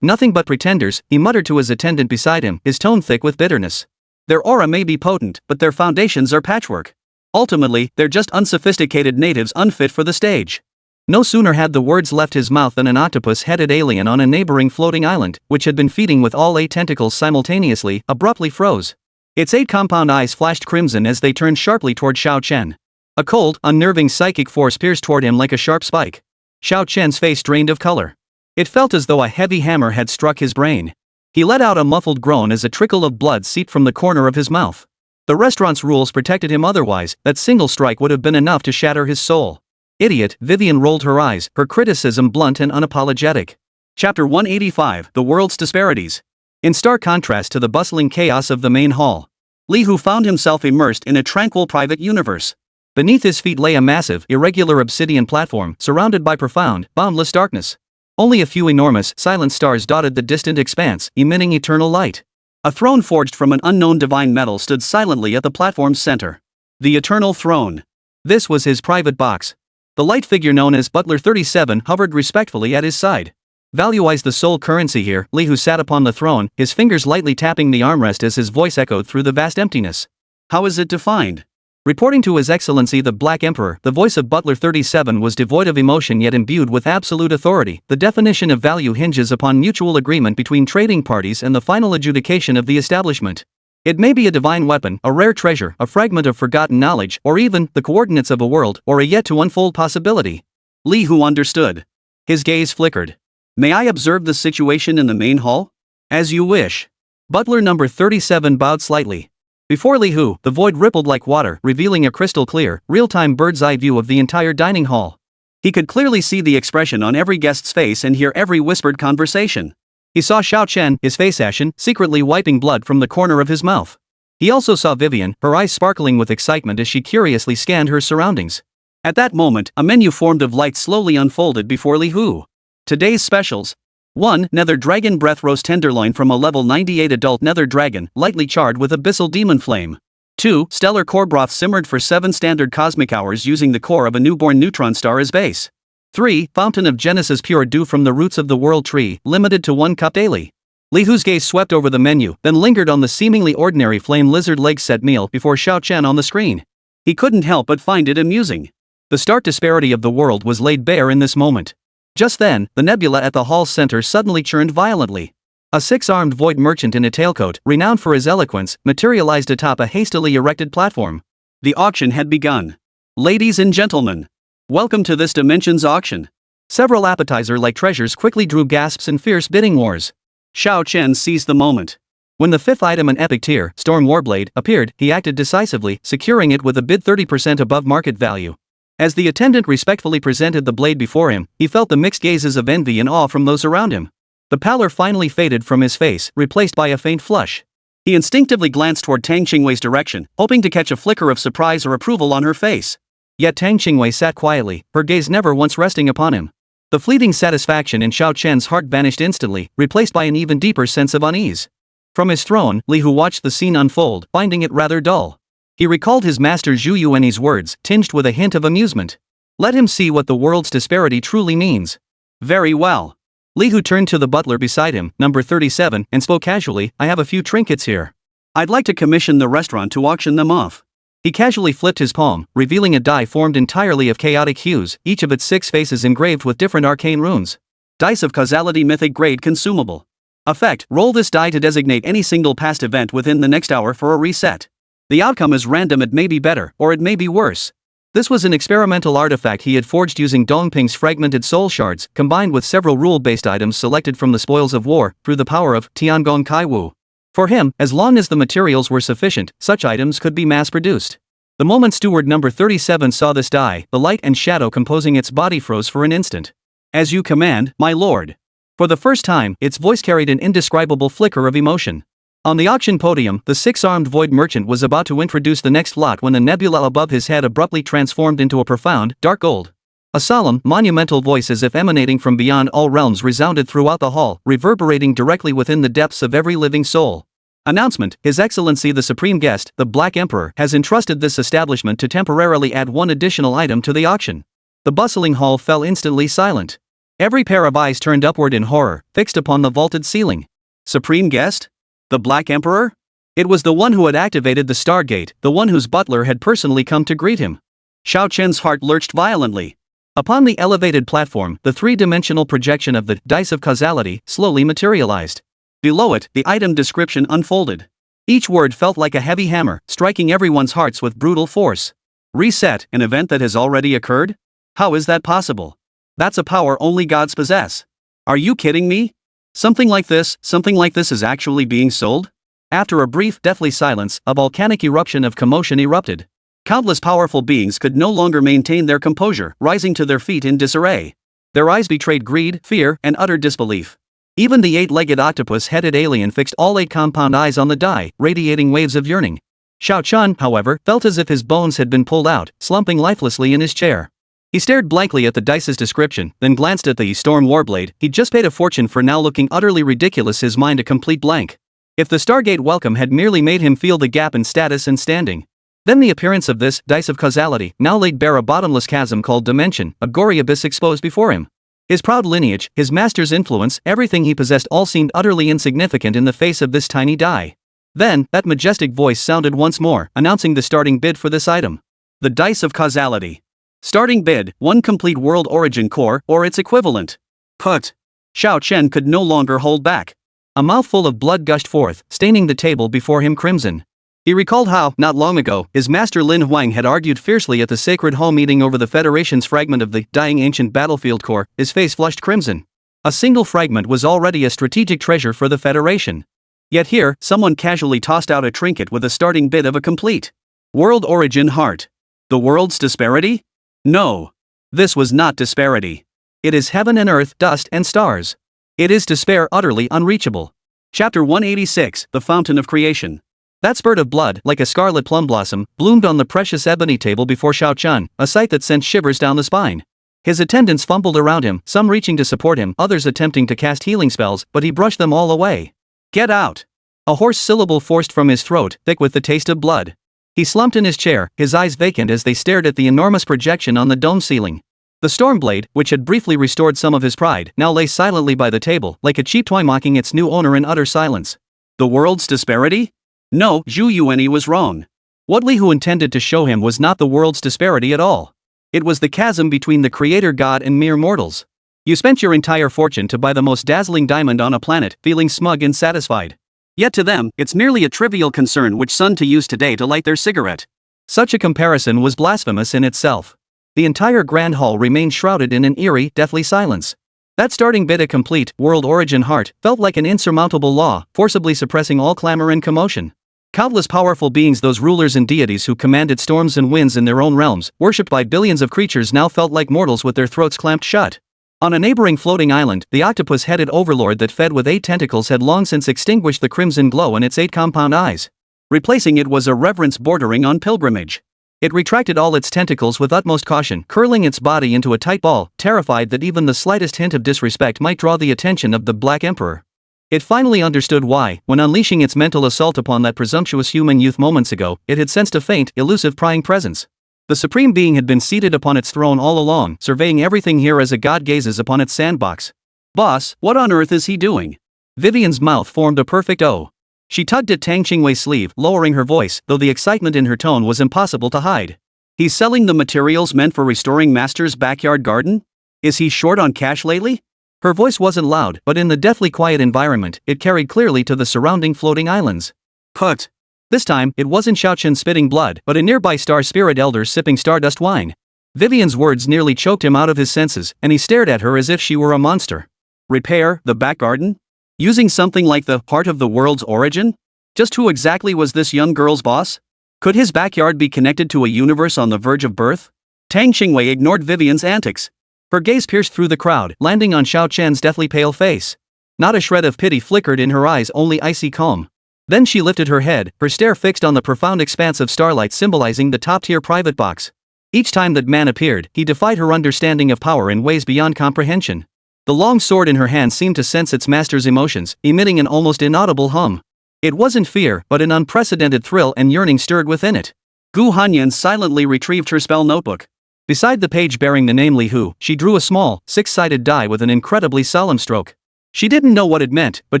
Nothing but pretenders," he muttered to his attendant beside him, his tone thick with bitterness. "Their aura may be potent, but their foundations are patchwork. Ultimately, they're just unsophisticated natives unfit for the stage." No sooner had the words left his mouth than an octopus-headed alien on a neighboring floating island, which had been feeding with all 8 tentacles simultaneously, abruptly froze. Its 8 compound eyes flashed crimson as they turned sharply toward Xiao Chen. A cold, unnerving psychic force pierced toward him like a sharp spike. Xiao Chen's face drained of color. It felt as though a heavy hammer had struck his brain. He let out a muffled groan as a trickle of blood seeped from the corner of his mouth. The restaurant's rules protected him otherwise, that single strike would have been enough to shatter his soul. "Idiot," Vivian rolled her eyes, her criticism blunt and unapologetic. Chapter 185, The World's Disparities. In stark contrast to the bustling chaos of the main hall, Li Hu found himself immersed in a tranquil private universe. Beneath his feet lay a massive, irregular obsidian platform, surrounded by profound, boundless darkness. Only a few enormous, silent stars dotted the distant expanse, emitting eternal light. A throne forged from an unknown divine metal stood silently at the platform's center. The Eternal Throne. This was his private box. The light figure known as Butler 37 hovered respectfully at his side. Value-wise the sole currency here, Li Hu sat upon the throne, his fingers lightly tapping the armrest as his voice echoed through the vast emptiness. "How is it defined?" Reporting to His Excellency the Black Emperor, the voice of Butler 37 was devoid of emotion yet imbued with absolute authority. "The definition of value hinges upon mutual agreement between trading parties and the final adjudication of the establishment. It may be a divine weapon, a rare treasure, a fragment of forgotten knowledge, or even the coordinates of a world, or a yet-to-unfold possibility." Li Hu understood. His gaze flickered. "May I observe the situation in the main hall?" "As you wish." Butler number 37 bowed slightly. Before Li Hu, the void rippled like water, revealing a crystal-clear, real-time bird's-eye view of the entire dining hall. He could clearly see the expression on every guest's face and hear every whispered conversation. He saw Xiao Chen, his face ashen, secretly wiping blood from the corner of his mouth. He also saw Vivian, her eyes sparkling with excitement as she curiously scanned her surroundings. At that moment, a menu formed of light slowly unfolded before Li Hu. Today's specials. 1. Nether Dragon Breath Roast Tenderloin from a level 98 adult Nether Dragon, lightly charred with Abyssal Demon Flame. 2. Stellar Core Broth simmered for 7 standard cosmic hours using the core of a newborn neutron star as base. 3. Fountain of Genesis pure dew from the roots of the world tree, limited to 1 cup daily. Li Hu's gaze swept over the menu, then lingered on the seemingly ordinary flame lizard leg set meal before Xiao Chen on the screen. He couldn't help but find it amusing. The stark disparity of the world was laid bare in this moment. Just then, the nebula at the hall's center suddenly churned violently. A 6-armed void merchant in a tailcoat, renowned for his eloquence, materialized atop a hastily erected platform. The auction had begun. Ladies and gentlemen, welcome to this dimension's auction. Several appetizer-like treasures quickly drew gasps and fierce bidding wars. Xiao Chen seized the moment. When the 5th item in epic tier, Storm Warblade, appeared, he acted decisively, securing it with a bid 30% above market value. As the attendant respectfully presented the blade before him, he felt the mixed gazes of envy and awe from those around him. The pallor finally faded from his face, replaced by a faint flush. He instinctively glanced toward Tang Qingwei's direction, hoping to catch a flicker of surprise or approval on her face. Yet Tang Qingwei sat quietly, her gaze never once resting upon him. The fleeting satisfaction in Xiao Chen's heart vanished instantly, replaced by an even deeper sense of unease. From his throne, Li Hu watched the scene unfold, finding it rather dull. He recalled his master Zhu Yuanyi's words, tinged with a hint of amusement. Let him see what the world's disparity truly means. Very well. Li Hu turned to the butler beside him, number 37, and spoke casually, I have a few trinkets here. I'd like to commission the restaurant to auction them off. He casually flipped his palm, revealing a die formed entirely of chaotic hues, each of its 6 faces engraved with different arcane runes. Dice of Causality Mythic Grade Consumable. Effect, roll this die to designate any single past event within the next hour for a reset. The outcome is random. It may be better, or it may be worse. This was an experimental artifact he had forged using Dongping's fragmented soul shards, combined with several rule-based items selected from the spoils of war, through the power of Tiangong Kaiwu. For him, as long as the materials were sufficient, such items could be mass-produced. The moment steward number 37 saw this die, the light and shadow composing its body froze for an instant. As you command, my lord. For the first time, its voice carried an indescribable flicker of emotion. On the auction podium, the 6-armed void merchant was about to introduce the next lot when the nebula above his head abruptly transformed into a profound, dark gold. A solemn, monumental voice as if emanating from beyond all realms resounded throughout the hall, reverberating directly within the depths of every living soul. Announcement, His Excellency the Supreme Guest, the Black Emperor, has entrusted this establishment to temporarily add 1 additional item to the auction. The bustling hall fell instantly silent. Every pair of eyes turned upward in horror, fixed upon the vaulted ceiling. Supreme Guest? The Black Emperor? It was the one who had activated the Stargate, the one whose butler had personally come to greet him. Xiao Chen's heart lurched violently. Upon the elevated platform, the 3-dimensional projection of the Dice of Causality slowly materialized. Below it, the item description unfolded. Each word felt like a heavy hammer, striking everyone's hearts with brutal force. Reset, an event that has already occurred? How is that possible? That's a power only gods possess. Are you kidding me? Something like this is actually being sold? After a brief, deathly silence, a volcanic eruption of commotion erupted. Countless powerful beings could no longer maintain their composure, rising to their feet in disarray. Their eyes betrayed greed, fear, and utter disbelief. Even the 8-legged octopus-headed alien fixed all 8 compound eyes on the die, radiating waves of yearning. Xiao Chen, however, felt as if his bones had been pulled out, slumping lifelessly in his chair. He stared blankly at the dice's description, then glanced at the Storm Warblade he'd just paid a fortune for, now looking utterly ridiculous, his mind a complete blank. If the Stargate welcome had merely made him feel the gap in status and standing, then the appearance of this Dice of Causality now laid bare a bottomless chasm called Dimension, a gory abyss exposed before him. His proud lineage, his master's influence, everything he possessed all seemed utterly insignificant in the face of this tiny die. Then, that majestic voice sounded once more, announcing the starting bid for this item. The Dice of Causality. Starting bid, 1 complete world origin core, or its equivalent. Put. Xiao Chen could no longer hold back. A mouthful of blood gushed forth, staining the table before him crimson. He recalled how, not long ago, his master Lin Huang had argued fiercely at the Sacred Hall meeting over the Federation's fragment of the dying ancient battlefield core. His face flushed crimson. A single fragment was already a strategic treasure for the Federation. Yet here, someone casually tossed out a trinket with a starting bid of a complete world origin heart. The world's disparity? No. This was not disparity. It is heaven and earth, dust and stars. It is despair utterly unreachable. Chapter 186, The Fountain of Creation. That spurt of blood, like a scarlet plum blossom, bloomed on the precious ebony table before Xiao Chen, a sight that sent shivers down the spine. His attendants fumbled around him, some reaching to support him, others attempting to cast healing spells, but he brushed them all away. Get out! A hoarse syllable forced from his throat, thick with the taste of blood. He slumped in his chair, his eyes vacant as they stared at the enormous projection on the dome ceiling. The Stormblade, which had briefly restored some of his pride, now lay silently by the table, like a cheap toy mocking its new owner in utter silence. The world's disparity? No, Zhu Yuanyi was wrong. What Li Hu intended to show him was not the world's disparity at all. It was the chasm between the creator god and mere mortals. You spent your entire fortune to buy the most dazzling diamond on a planet, feeling smug and satisfied. Yet to them, it's merely a trivial concern which sun to use today to light their cigarette. Such a comparison was blasphemous in itself. The entire Grand Hall remained shrouded in an eerie, deathly silence. That starting bit, a complete, world origin heart, felt like an insurmountable law, forcibly suppressing all clamor and commotion. Countless powerful beings, those rulers and deities who commanded storms and winds in their own realms, worshipped by billions of creatures, now felt like mortals with their throats clamped shut. On a neighboring floating island, the octopus-headed overlord that fed with 8 tentacles had long since extinguished the crimson glow in its 8 compound eyes. Replacing it was a reverence bordering on pilgrimage. It retracted all its tentacles with utmost caution, curling its body into a tight ball, terrified that even the slightest hint of disrespect might draw the attention of the Black Emperor. It finally understood why, when unleashing its mental assault upon that presumptuous human youth moments ago, it had sensed a faint, elusive prying presence. The Supreme Being had been seated upon its throne all along, surveying everything here as a god gazes upon its sandbox. Boss, what on earth is he doing? Vivian's mouth formed a perfect O. She tugged at Tang Qingwei's sleeve, lowering her voice, though the excitement in her tone was impossible to hide. He's selling the materials meant for restoring Master's backyard garden? Is he short on cash lately? Her voice wasn't loud, but in the deathly quiet environment, it carried clearly to the surrounding floating islands. Put. This time, it wasn't Xiaochen spitting blood, but a nearby star spirit elder sipping stardust wine. Vivian's words nearly choked him out of his senses, and he stared at her as if she were a monster. Repair the back garden? Using something like the heart of the world's origin? Just who exactly was this young girl's boss? Could his backyard be connected to a universe on the verge of birth? Tang Qingwei ignored Vivian's antics. Her gaze pierced through the crowd, landing on Xiao Chen's deathly pale face. Not a shred of pity flickered in her eyes, only icy calm. Then she lifted her head, her stare fixed on the profound expanse of starlight symbolizing the top-tier private box. Each time that man appeared, he defied her understanding of power in ways beyond comprehension. The long sword in her hand seemed to sense its master's emotions, emitting an almost inaudible hum. It wasn't fear, but an unprecedented thrill and yearning stirred within it. Gu Hanyan silently retrieved her spell notebook. Beside the page bearing the name Li Hu, she drew a small, 6-sided die with an incredibly solemn stroke. She didn't know what it meant, but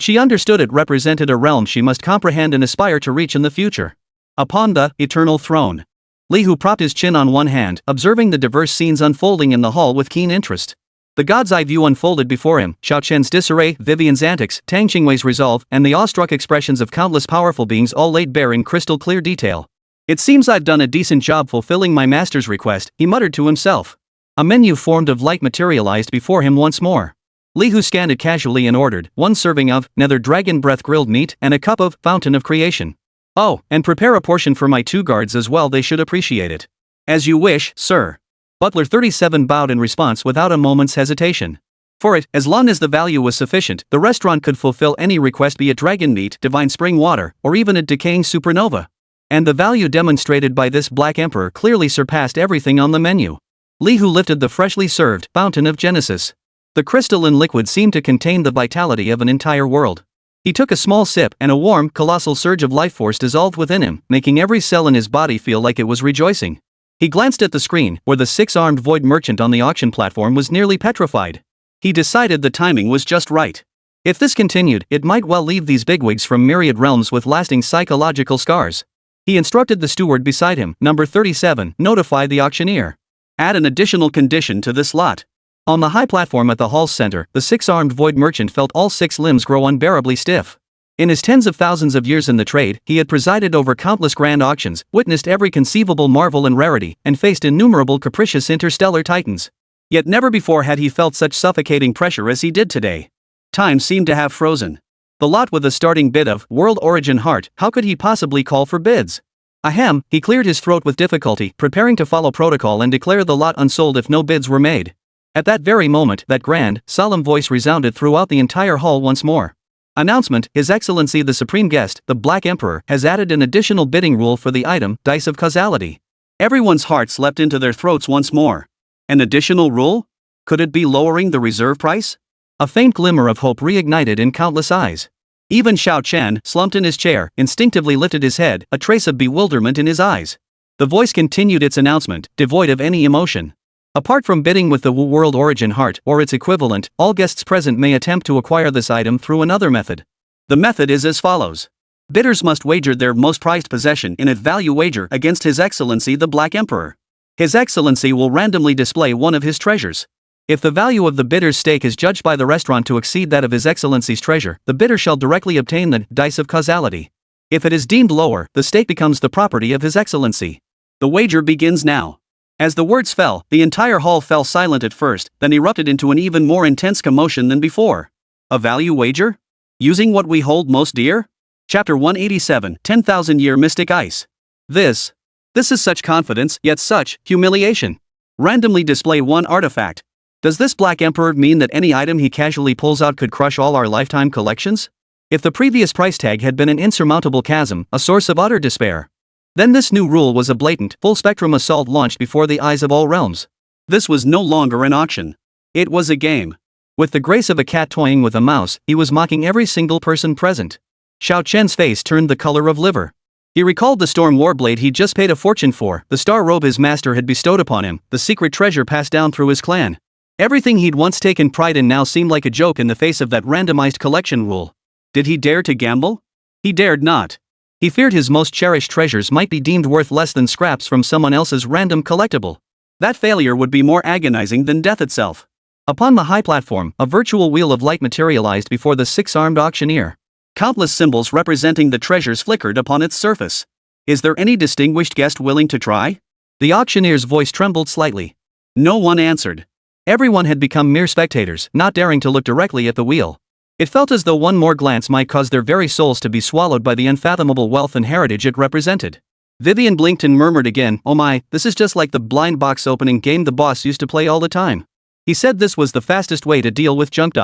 she understood it represented a realm she must comprehend and aspire to reach in the future. Upon the eternal throne. Li Hu propped his chin on one hand, observing the diverse scenes unfolding in the hall with keen interest. The god's eye view unfolded before him, Xiao Chen's disarray, Vivian's antics, Tang Qingwei's resolve, and the awestruck expressions of countless powerful beings all laid bare in crystal clear detail. It seems I've done a decent job fulfilling my master's request, he muttered to himself. A menu formed of light materialized before him once more. Li Hu scanned it casually and ordered 1 serving of nether dragon breath grilled meat and a cup of fountain of creation. Oh, and prepare a portion for my 2 guards as well, they should appreciate it. As you wish, sir. Butler 37 bowed in response without a moment's hesitation. For it, as long as the value was sufficient, the restaurant could fulfill any request, be it dragon meat, divine spring water, or even a decaying supernova. And the value demonstrated by this Black Emperor clearly surpassed everything on the menu. Li Hu lifted the freshly served fountain of Genesis. The crystalline liquid seemed to contain the vitality of an entire world. He took a small sip, and a warm, colossal surge of life force dissolved within him, making every cell in his body feel like it was rejoicing. He glanced at the screen, where the 6-armed void merchant on the auction platform was nearly petrified. He decided the timing was just right. If this continued, it might well leave these bigwigs from myriad realms with lasting psychological scars. He instructed the steward beside him, number 37, notify the auctioneer. Add an additional condition to this lot. On the high platform at the hall's center, the 6-armed void merchant felt all 6 limbs grow unbearably stiff. In his tens of thousands of years in the trade, he had presided over countless grand auctions, witnessed every conceivable marvel and rarity, and faced innumerable capricious interstellar titans. Yet never before had he felt such suffocating pressure as he did today. Time seemed to have frozen. The lot with a starting bid of world origin heart, how could he possibly call for bids? Ahem, he cleared his throat with difficulty, preparing to follow protocol and declare the lot unsold if no bids were made. At that very moment, that grand, solemn voice resounded throughout the entire hall once more. Announcement, His Excellency the Supreme Guest, the Black Emperor, has added an additional bidding rule for the item, Dice of Causality. Everyone's hearts leapt into their throats once more. An additional rule? Could it be lowering the reserve price? A faint glimmer of hope reignited in countless eyes. Even Xiao Chen, slumped in his chair, instinctively lifted his head, a trace of bewilderment in his eyes. The voice continued its announcement, devoid of any emotion. Apart from bidding with the world origin heart or its equivalent, all guests present may attempt to acquire this item through another method. The method is as follows. Bidders must wager their most prized possession in a value wager against His Excellency the Black Emperor. His Excellency will randomly display one of his treasures. If the value of the bidder's stake is judged by the restaurant to exceed that of His Excellency's treasure, the bidder shall directly obtain the dice of causality. If it is deemed lower, the stake becomes the property of His Excellency. The wager begins now. As the words fell, the entire hall fell silent at first, then erupted into an even more intense commotion than before. A value wager? Using what we hold most dear? Chapter 187, 10,000-Year Mystic Ice. This is such confidence, yet such humiliation. Randomly display one artifact. Does this Black Emperor mean that any item he casually pulls out could crush all our lifetime collections? If the previous price tag had been an insurmountable chasm, a source of utter despair, then this new rule was a blatant, full-spectrum assault launched before the eyes of all realms. This was no longer an auction. It was a game. With the grace of a cat toying with a mouse, he was mocking every single person present. Xiao Chen's face turned the color of liver. He recalled the storm warblade he'd just paid a fortune for, the star robe his master had bestowed upon him, the secret treasure passed down through his clan. Everything he'd once taken pride in now seemed like a joke in the face of that randomized collection rule. Did he dare to gamble? He dared not. He feared his most cherished treasures might be deemed worth less than scraps from someone else's random collectible. That failure would be more agonizing than death itself. Upon the high platform, a virtual wheel of light materialized before the six-armed auctioneer. Countless symbols representing the treasures flickered upon its surface. Is there any distinguished guest willing to try? The auctioneer's voice trembled slightly. No one answered. Everyone had become mere spectators, not daring to look directly at the wheel. It felt as though one more glance might cause their very souls to be swallowed by the unfathomable wealth and heritage it represented. Vivian blinked and murmured again, "Oh my, this is just like the blind box opening game the boss used to play all the time." He said this was the fastest way to deal with junk.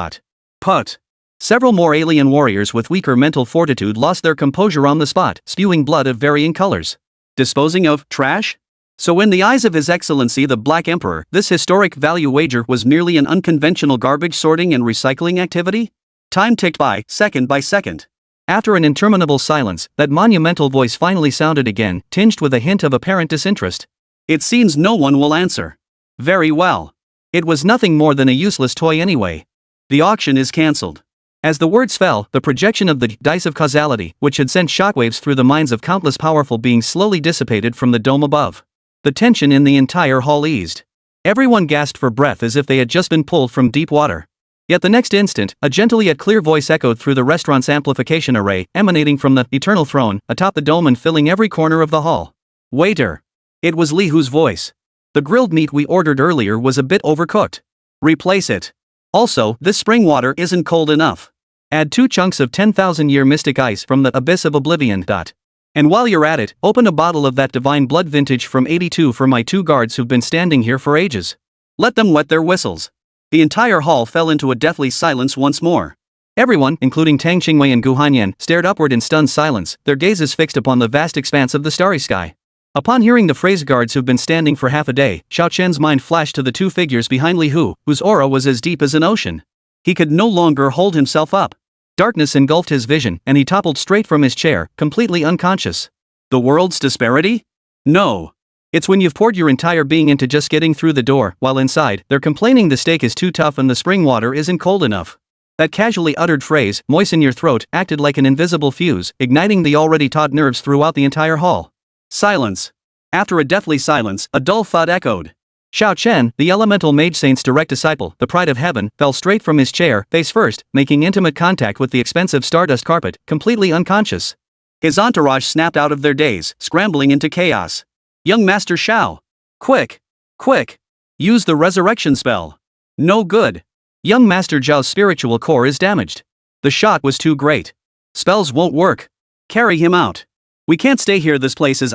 Put. Several more alien warriors with weaker mental fortitude lost their composure on the spot, spewing blood of varying colors. Disposing of trash? So in the eyes of His Excellency the Black Emperor, this historic value wager was merely an unconventional garbage sorting and recycling activity? Time ticked by second. After an interminable silence, that monumental voice finally sounded again, tinged with a hint of apparent disinterest. It seems no one will answer. Very well. It was nothing more than a useless toy anyway. The auction is cancelled. As the words fell, the projection of the dice of causality, which had sent shockwaves through the minds of countless powerful beings, slowly dissipated from the dome above. The tension in the entire hall eased. Everyone gasped for breath as if they had just been pulled from deep water. Yet the next instant, a gentle yet clear voice echoed through the restaurant's amplification array, emanating from the eternal throne, atop the dome and filling every corner of the hall. Waiter. It was Li Hu's voice. The grilled meat we ordered earlier was a bit overcooked. Replace it. Also, this spring water isn't cold enough. Add 2 chunks of 10,000-year mystic ice from the Abyss of Oblivion. And while you're at it, open a bottle of that divine blood vintage from 82 for my 2 guards who've been standing here for ages. Let them wet their whistles. The entire hall fell into a deathly silence once more. Everyone, including Tang Qingwei and Gu Hanyan, stared upward in stunned silence, their gazes fixed upon the vast expanse of the starry sky. Upon hearing the phrase "guards who've been standing for half a day," Xiao Chen's mind flashed to the 2 figures behind Li Hu, whose aura was as deep as an ocean. He could no longer hold himself up. Darkness engulfed his vision, and he toppled straight from his chair, completely unconscious. The world's disparity? No. It's when you've poured your entire being into just getting through the door, while inside, they're complaining the steak is too tough and the spring water isn't cold enough. That casually uttered phrase, "moisten your throat," acted like an invisible fuse, igniting the already taut nerves throughout the entire hall. Silence. After a deathly silence, a dull thud echoed. Xiao Chen, the elemental mage saint's direct disciple, the pride of heaven, fell straight from his chair, face first, making intimate contact with the expensive stardust carpet, completely unconscious. His entourage snapped out of their daze, scrambling into chaos. Young Master Xiao. Quick. Use the resurrection spell. No good. Young Master Zhao's spiritual core is damaged. The shot was too great. Spells won't work. Carry him out. We can't stay here, this place is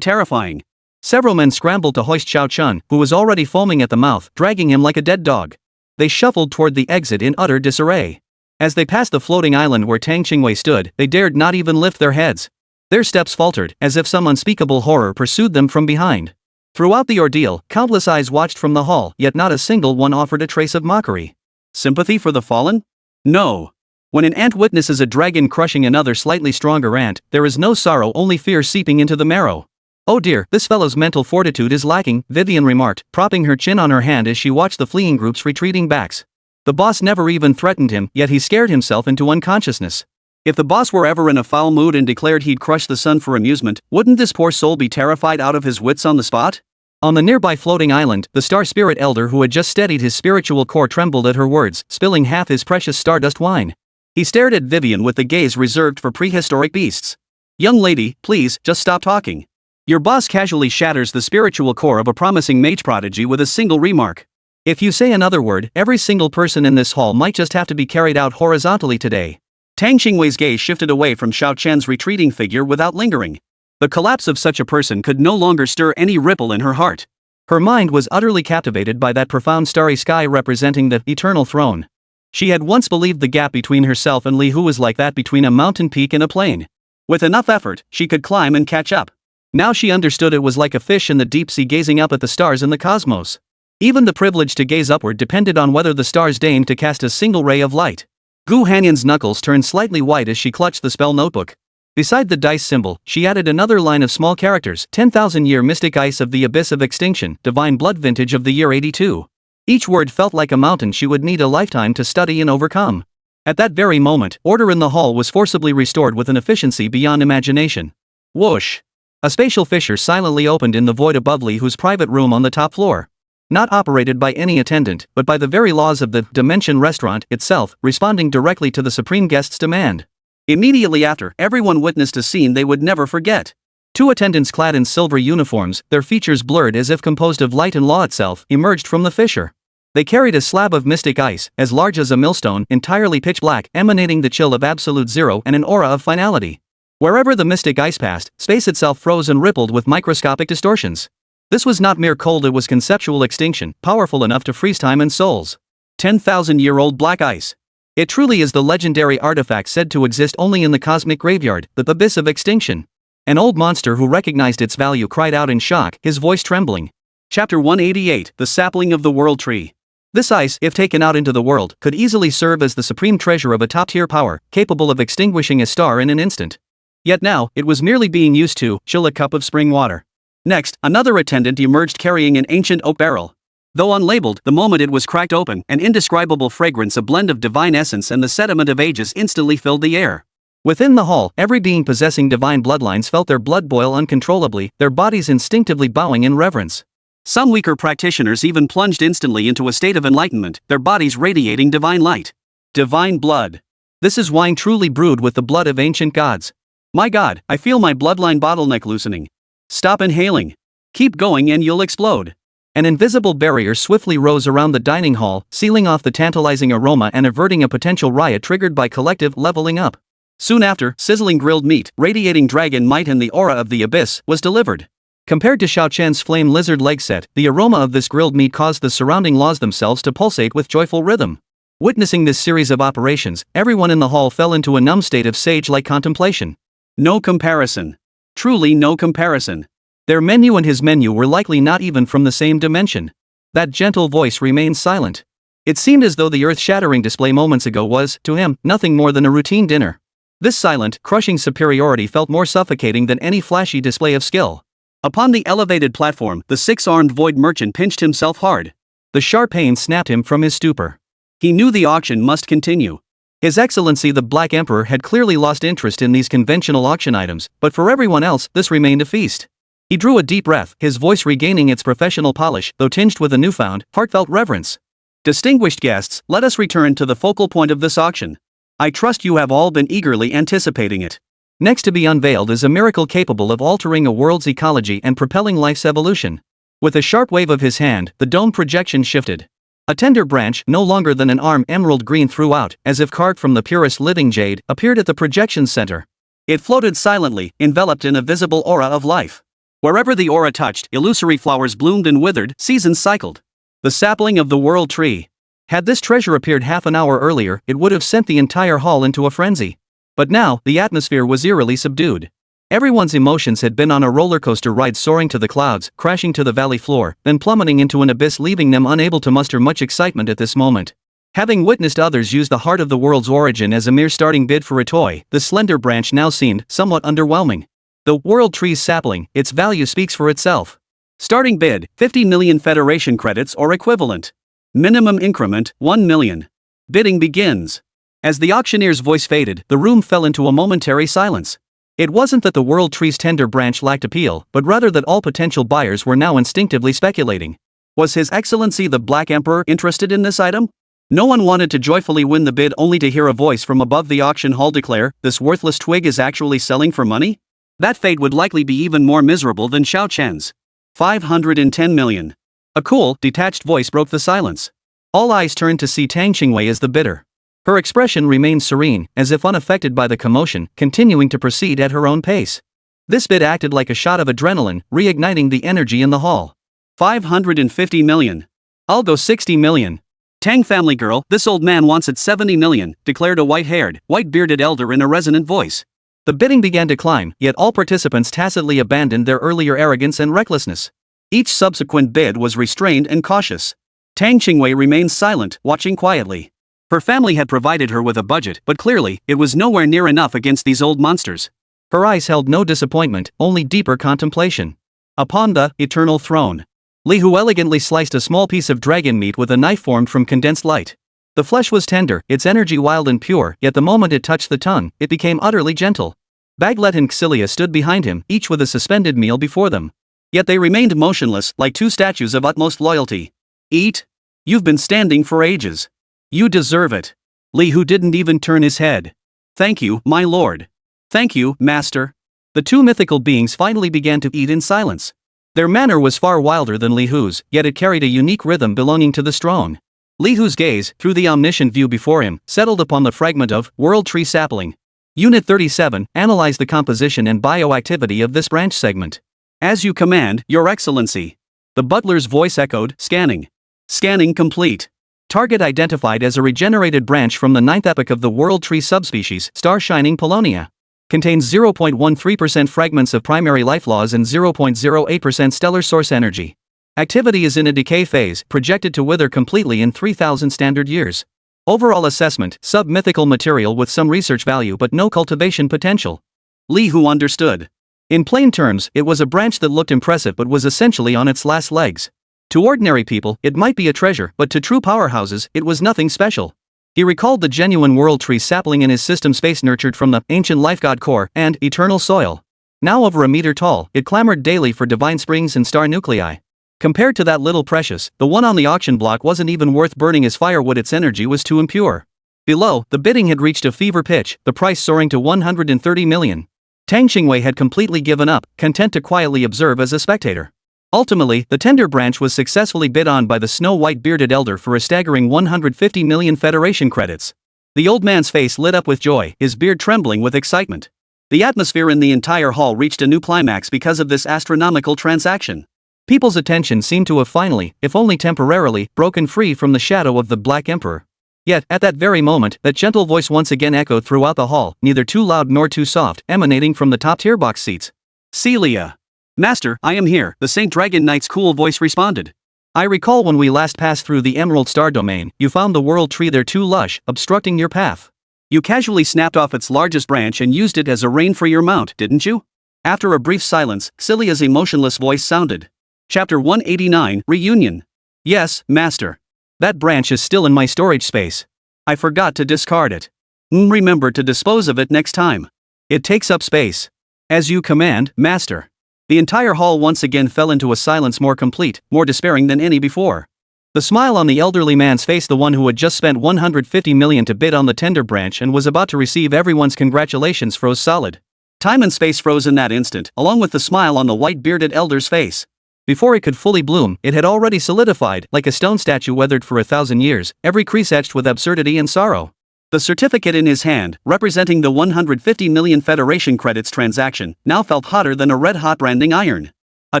terrifying. Several men scrambled to hoist Xiao Chun, who was already foaming at the mouth, dragging him like a dead dog. They shuffled toward the exit in utter disarray. As they passed the floating island where Tang Qingwei stood, they dared not even lift their heads. Their steps faltered, as if some unspeakable horror pursued them from behind. Throughout the ordeal, countless eyes watched from the hall, yet not a single one offered a trace of mockery. Sympathy for the fallen? No. When an ant witnesses a dragon crushing another slightly stronger ant, there is no sorrow, only fear seeping into the marrow. "Oh dear, this fellow's mental fortitude is lacking," Vivian remarked, propping her chin on her hand as she watched the fleeing group's retreating backs. The boss never even threatened him, yet he scared himself into unconsciousness. If the boss were ever in a foul mood and declared he'd crush the sun for amusement, wouldn't this poor soul be terrified out of his wits on the spot? On the nearby floating island, the Star Spirit Elder who had just steadied his spiritual core trembled at her words, spilling half his precious stardust wine. He stared at Vivian with the gaze reserved for prehistoric beasts. "Young lady, please, just stop talking. Your boss casually shatters the spiritual core of a promising mage prodigy with a single remark. If you say another word, every single person in this hall might just have to be carried out horizontally today." Tang Qingwei's gaze shifted away from Xiao Chen's retreating figure without lingering. The collapse of such a person could no longer stir any ripple in her heart. Her mind was utterly captivated by that profound starry sky representing the eternal throne. She had once believed the gap between herself and Li Hu was like that between a mountain peak and a plain. With enough effort, she could climb and catch up. Now she understood it was like a fish in the deep sea gazing up at the stars in the cosmos. Even the privilege to gaze upward depended on whether the stars deigned to cast a single ray of light. Gu Hanyan's knuckles turned slightly white as she clutched the spell notebook. Beside the dice symbol, she added another line of small characters: 10,000-year mystic ice of the abyss of extinction, divine blood vintage of the year 82. Each word felt like a mountain she would need a lifetime to study and overcome. At that very moment, order in the hall was forcibly restored with an efficiency beyond imagination. Whoosh! A spatial fissure silently opened in the void above Li Hu's private room on the top floor. Not operated by any attendant, but by the very laws of the Dimension restaurant itself, responding directly to the supreme guest's demand. Immediately after, everyone witnessed a scene they would never forget. Two attendants clad in silver uniforms, their features blurred as if composed of light and law itself, emerged from the fissure. They carried a slab of mystic ice, as large as a millstone, entirely pitch black, emanating the chill of absolute zero and an aura of finality. Wherever the mystic ice passed, space itself froze and rippled with microscopic distortions. This was not mere cold, it was conceptual extinction, powerful enough to freeze time and souls. 10,000-year-old black ice. It truly is the legendary artifact said to exist only in the cosmic graveyard, the abyss of extinction. An old monster who recognized its value cried out in shock, his voice trembling. Chapter 188, The Sapling of the World Tree. This ice, if taken out into the world, could easily serve as the supreme treasure of a top-tier power, capable of extinguishing a star in an instant. Yet now, it was merely being used to chill a cup of spring water. Next, another attendant emerged carrying an ancient oak barrel. Though unlabeled, the moment it was cracked open, an indescribable fragrance, a blend of divine essence and the sediment of ages, instantly filled the air. Within the hall, every being possessing divine bloodlines felt their blood boil uncontrollably, their bodies instinctively bowing in reverence. Some weaker practitioners even plunged instantly into a state of enlightenment, their bodies radiating divine light. Divine blood. This is wine truly brewed with the blood of ancient gods. My God, I feel my bloodline bottleneck loosening. Stop inhaling. Keep going and you'll explode. An invisible barrier swiftly rose around the dining hall, sealing off the tantalizing aroma and averting a potential riot triggered by collective leveling up. Soon after, sizzling grilled meat, radiating dragon might and the aura of the abyss, was delivered. Compared to Xiao Chen's flame lizard leg set, the aroma of this grilled meat caused the surrounding laws themselves to pulsate with joyful rhythm. Witnessing this series of operations, everyone in the hall fell into a numb state of sage-like contemplation. No comparison. Truly no comparison. Their menu and his menu were likely not even from the same dimension. That gentle voice remained silent. It seemed as though the earth-shattering display moments ago was, to him, nothing more than a routine dinner. This silent, crushing superiority felt more suffocating than any flashy display of skill. Upon the elevated platform, the six-armed void merchant pinched himself hard. The sharp pain snapped him from his stupor. He knew the auction must continue. His Excellency the Black Emperor had clearly lost interest in these conventional auction items, but for everyone else, this remained a feast. He drew a deep breath, his voice regaining its professional polish, though tinged with a newfound, heartfelt reverence. Distinguished guests, let us return to the focal point of this auction. I trust you have all been eagerly anticipating it. Next to be unveiled is a miracle capable of altering a world's ecology and propelling life's evolution. With a sharp wave of his hand, the dome projection shifted. A tender branch, no longer than an arm, emerald green throughout, as if carved from the purest living jade, appeared at the projection's center. It floated silently, enveloped in a visible aura of life. Wherever the aura touched, illusory flowers bloomed and withered, seasons cycled. The sapling of the world tree. Had this treasure appeared half an hour earlier, it would have sent the entire hall into a frenzy. But now, the atmosphere was eerily subdued. Everyone's emotions had been on a roller coaster ride, soaring to the clouds, crashing to the valley floor, then plummeting into an abyss, leaving them unable to muster much excitement at this moment. Having witnessed others use the heart of the world's origin as a mere starting bid for a toy, the slender branch now seemed somewhat underwhelming. The World Tree's sapling, its value speaks for itself. Starting bid, 50 million Federation credits or equivalent. Minimum increment, 1 million. Bidding begins. As the auctioneer's voice faded, the room fell into a momentary silence. It wasn't that the World Tree's tender branch lacked appeal, but rather that all potential buyers were now instinctively speculating. Was His Excellency the Black Emperor interested in this item? No one wanted to joyfully win the bid only to hear a voice from above the auction hall declare, "This worthless twig is actually selling for money?" That fate would likely be even more miserable than Xiao Chen's. 510 million. A cool, detached voice broke the silence. All eyes turned to see Tang Qingwei as the bidder. Her expression remained serene, as if unaffected by the commotion, continuing to proceed at her own pace. This bid acted like a shot of adrenaline, reigniting the energy in the hall. 550 million. I'll go 60 million. Tang family girl, this old man wants it 70 million, declared a white-haired, white-bearded elder in a resonant voice. The bidding began to climb, yet all participants tacitly abandoned their earlier arrogance and recklessness. Each subsequent bid was restrained and cautious. Tang Qingwei remained silent, watching quietly. Her family had provided her with a budget, but clearly, it was nowhere near enough against these old monsters. Her eyes held no disappointment, only deeper contemplation. Upon the eternal throne, Li Hu elegantly sliced a small piece of dragon meat with a knife formed from condensed light. The flesh was tender, its energy wild and pure, yet the moment it touched the tongue, it became utterly gentle. Baglet and Xilia stood behind him, each with a suspended meal before them. Yet they remained motionless, like two statues of utmost loyalty. Eat? You've been standing for ages. You deserve it. Li Hu didn't even turn his head. Thank you, my lord. Thank you, master. The two mythical beings finally began to eat in silence. Their manner was far wilder than Li Hu's, yet it carried a unique rhythm belonging to the strong. Li Hu's gaze, through the omniscient view before him, settled upon the fragment of World Tree Sapling. Unit 37, analyze the composition and bioactivity of this branch segment. As you command, Your Excellency. The butler's voice echoed, scanning. Scanning complete. Target identified as a regenerated branch from the 9th epoch of the World Tree subspecies, Star Shining Polonia. Contains 0.13% fragments of primary life laws and 0.08% stellar source energy. Activity is in a decay phase, projected to wither completely in 3,000 standard years. Overall assessment, sub-mythical material with some research value but no cultivation potential. Li Hu understood. In plain terms, it was a branch that looked impressive but was essentially on its last legs. To ordinary people, it might be a treasure, but to true powerhouses, it was nothing special. He recalled the genuine World Tree sapling in his system space nurtured from the ancient life god core and eternal soil. Now over a meter tall, it clamored daily for divine springs and star nuclei. Compared to that little precious, the one on the auction block wasn't even worth burning as firewood, its energy was too impure. Below, the bidding had reached a fever pitch, the price soaring to 130 million. Tang Qingwei had completely given up, content to quietly observe as a spectator. Ultimately, the tender branch was successfully bid on by the snow-white bearded elder for a staggering 150 million Federation credits. The old man's face lit up with joy, his beard trembling with excitement. The atmosphere in the entire hall reached a new climax because of this astronomical transaction. People's attention seemed to have finally, if only temporarily, broken free from the shadow of the Black Emperor. Yet, at that very moment, that gentle voice once again echoed throughout the hall, neither too loud nor too soft, emanating from the top-tier box seats. Celia. Master, I am here, the Saint Dragon Knight's cool voice responded. I recall when we last passed through the Emerald Star domain, you found the World Tree there too lush, obstructing your path. You casually snapped off its largest branch and used it as a rein for your mount, didn't you? After a brief silence, Celia's emotionless voice sounded. Chapter 189, Reunion. Yes, Master. That branch is still in my storage space. I forgot to discard it. Remember to dispose of it next time. It takes up space. As you command, Master. The entire hall once again fell into a silence more complete, more despairing than any before. The smile on the elderly man's face, the one who had just spent 150 million to bid on the tender branch and was about to receive everyone's congratulations, froze solid. Time and space froze in that instant, along with the smile on the white-bearded elder's face. Before it could fully bloom, it had already solidified, like a stone statue weathered for 1,000 years, every crease etched with absurdity and sorrow. The certificate in his hand, representing the 150 million Federation credits transaction, now felt hotter than a red-hot branding iron. A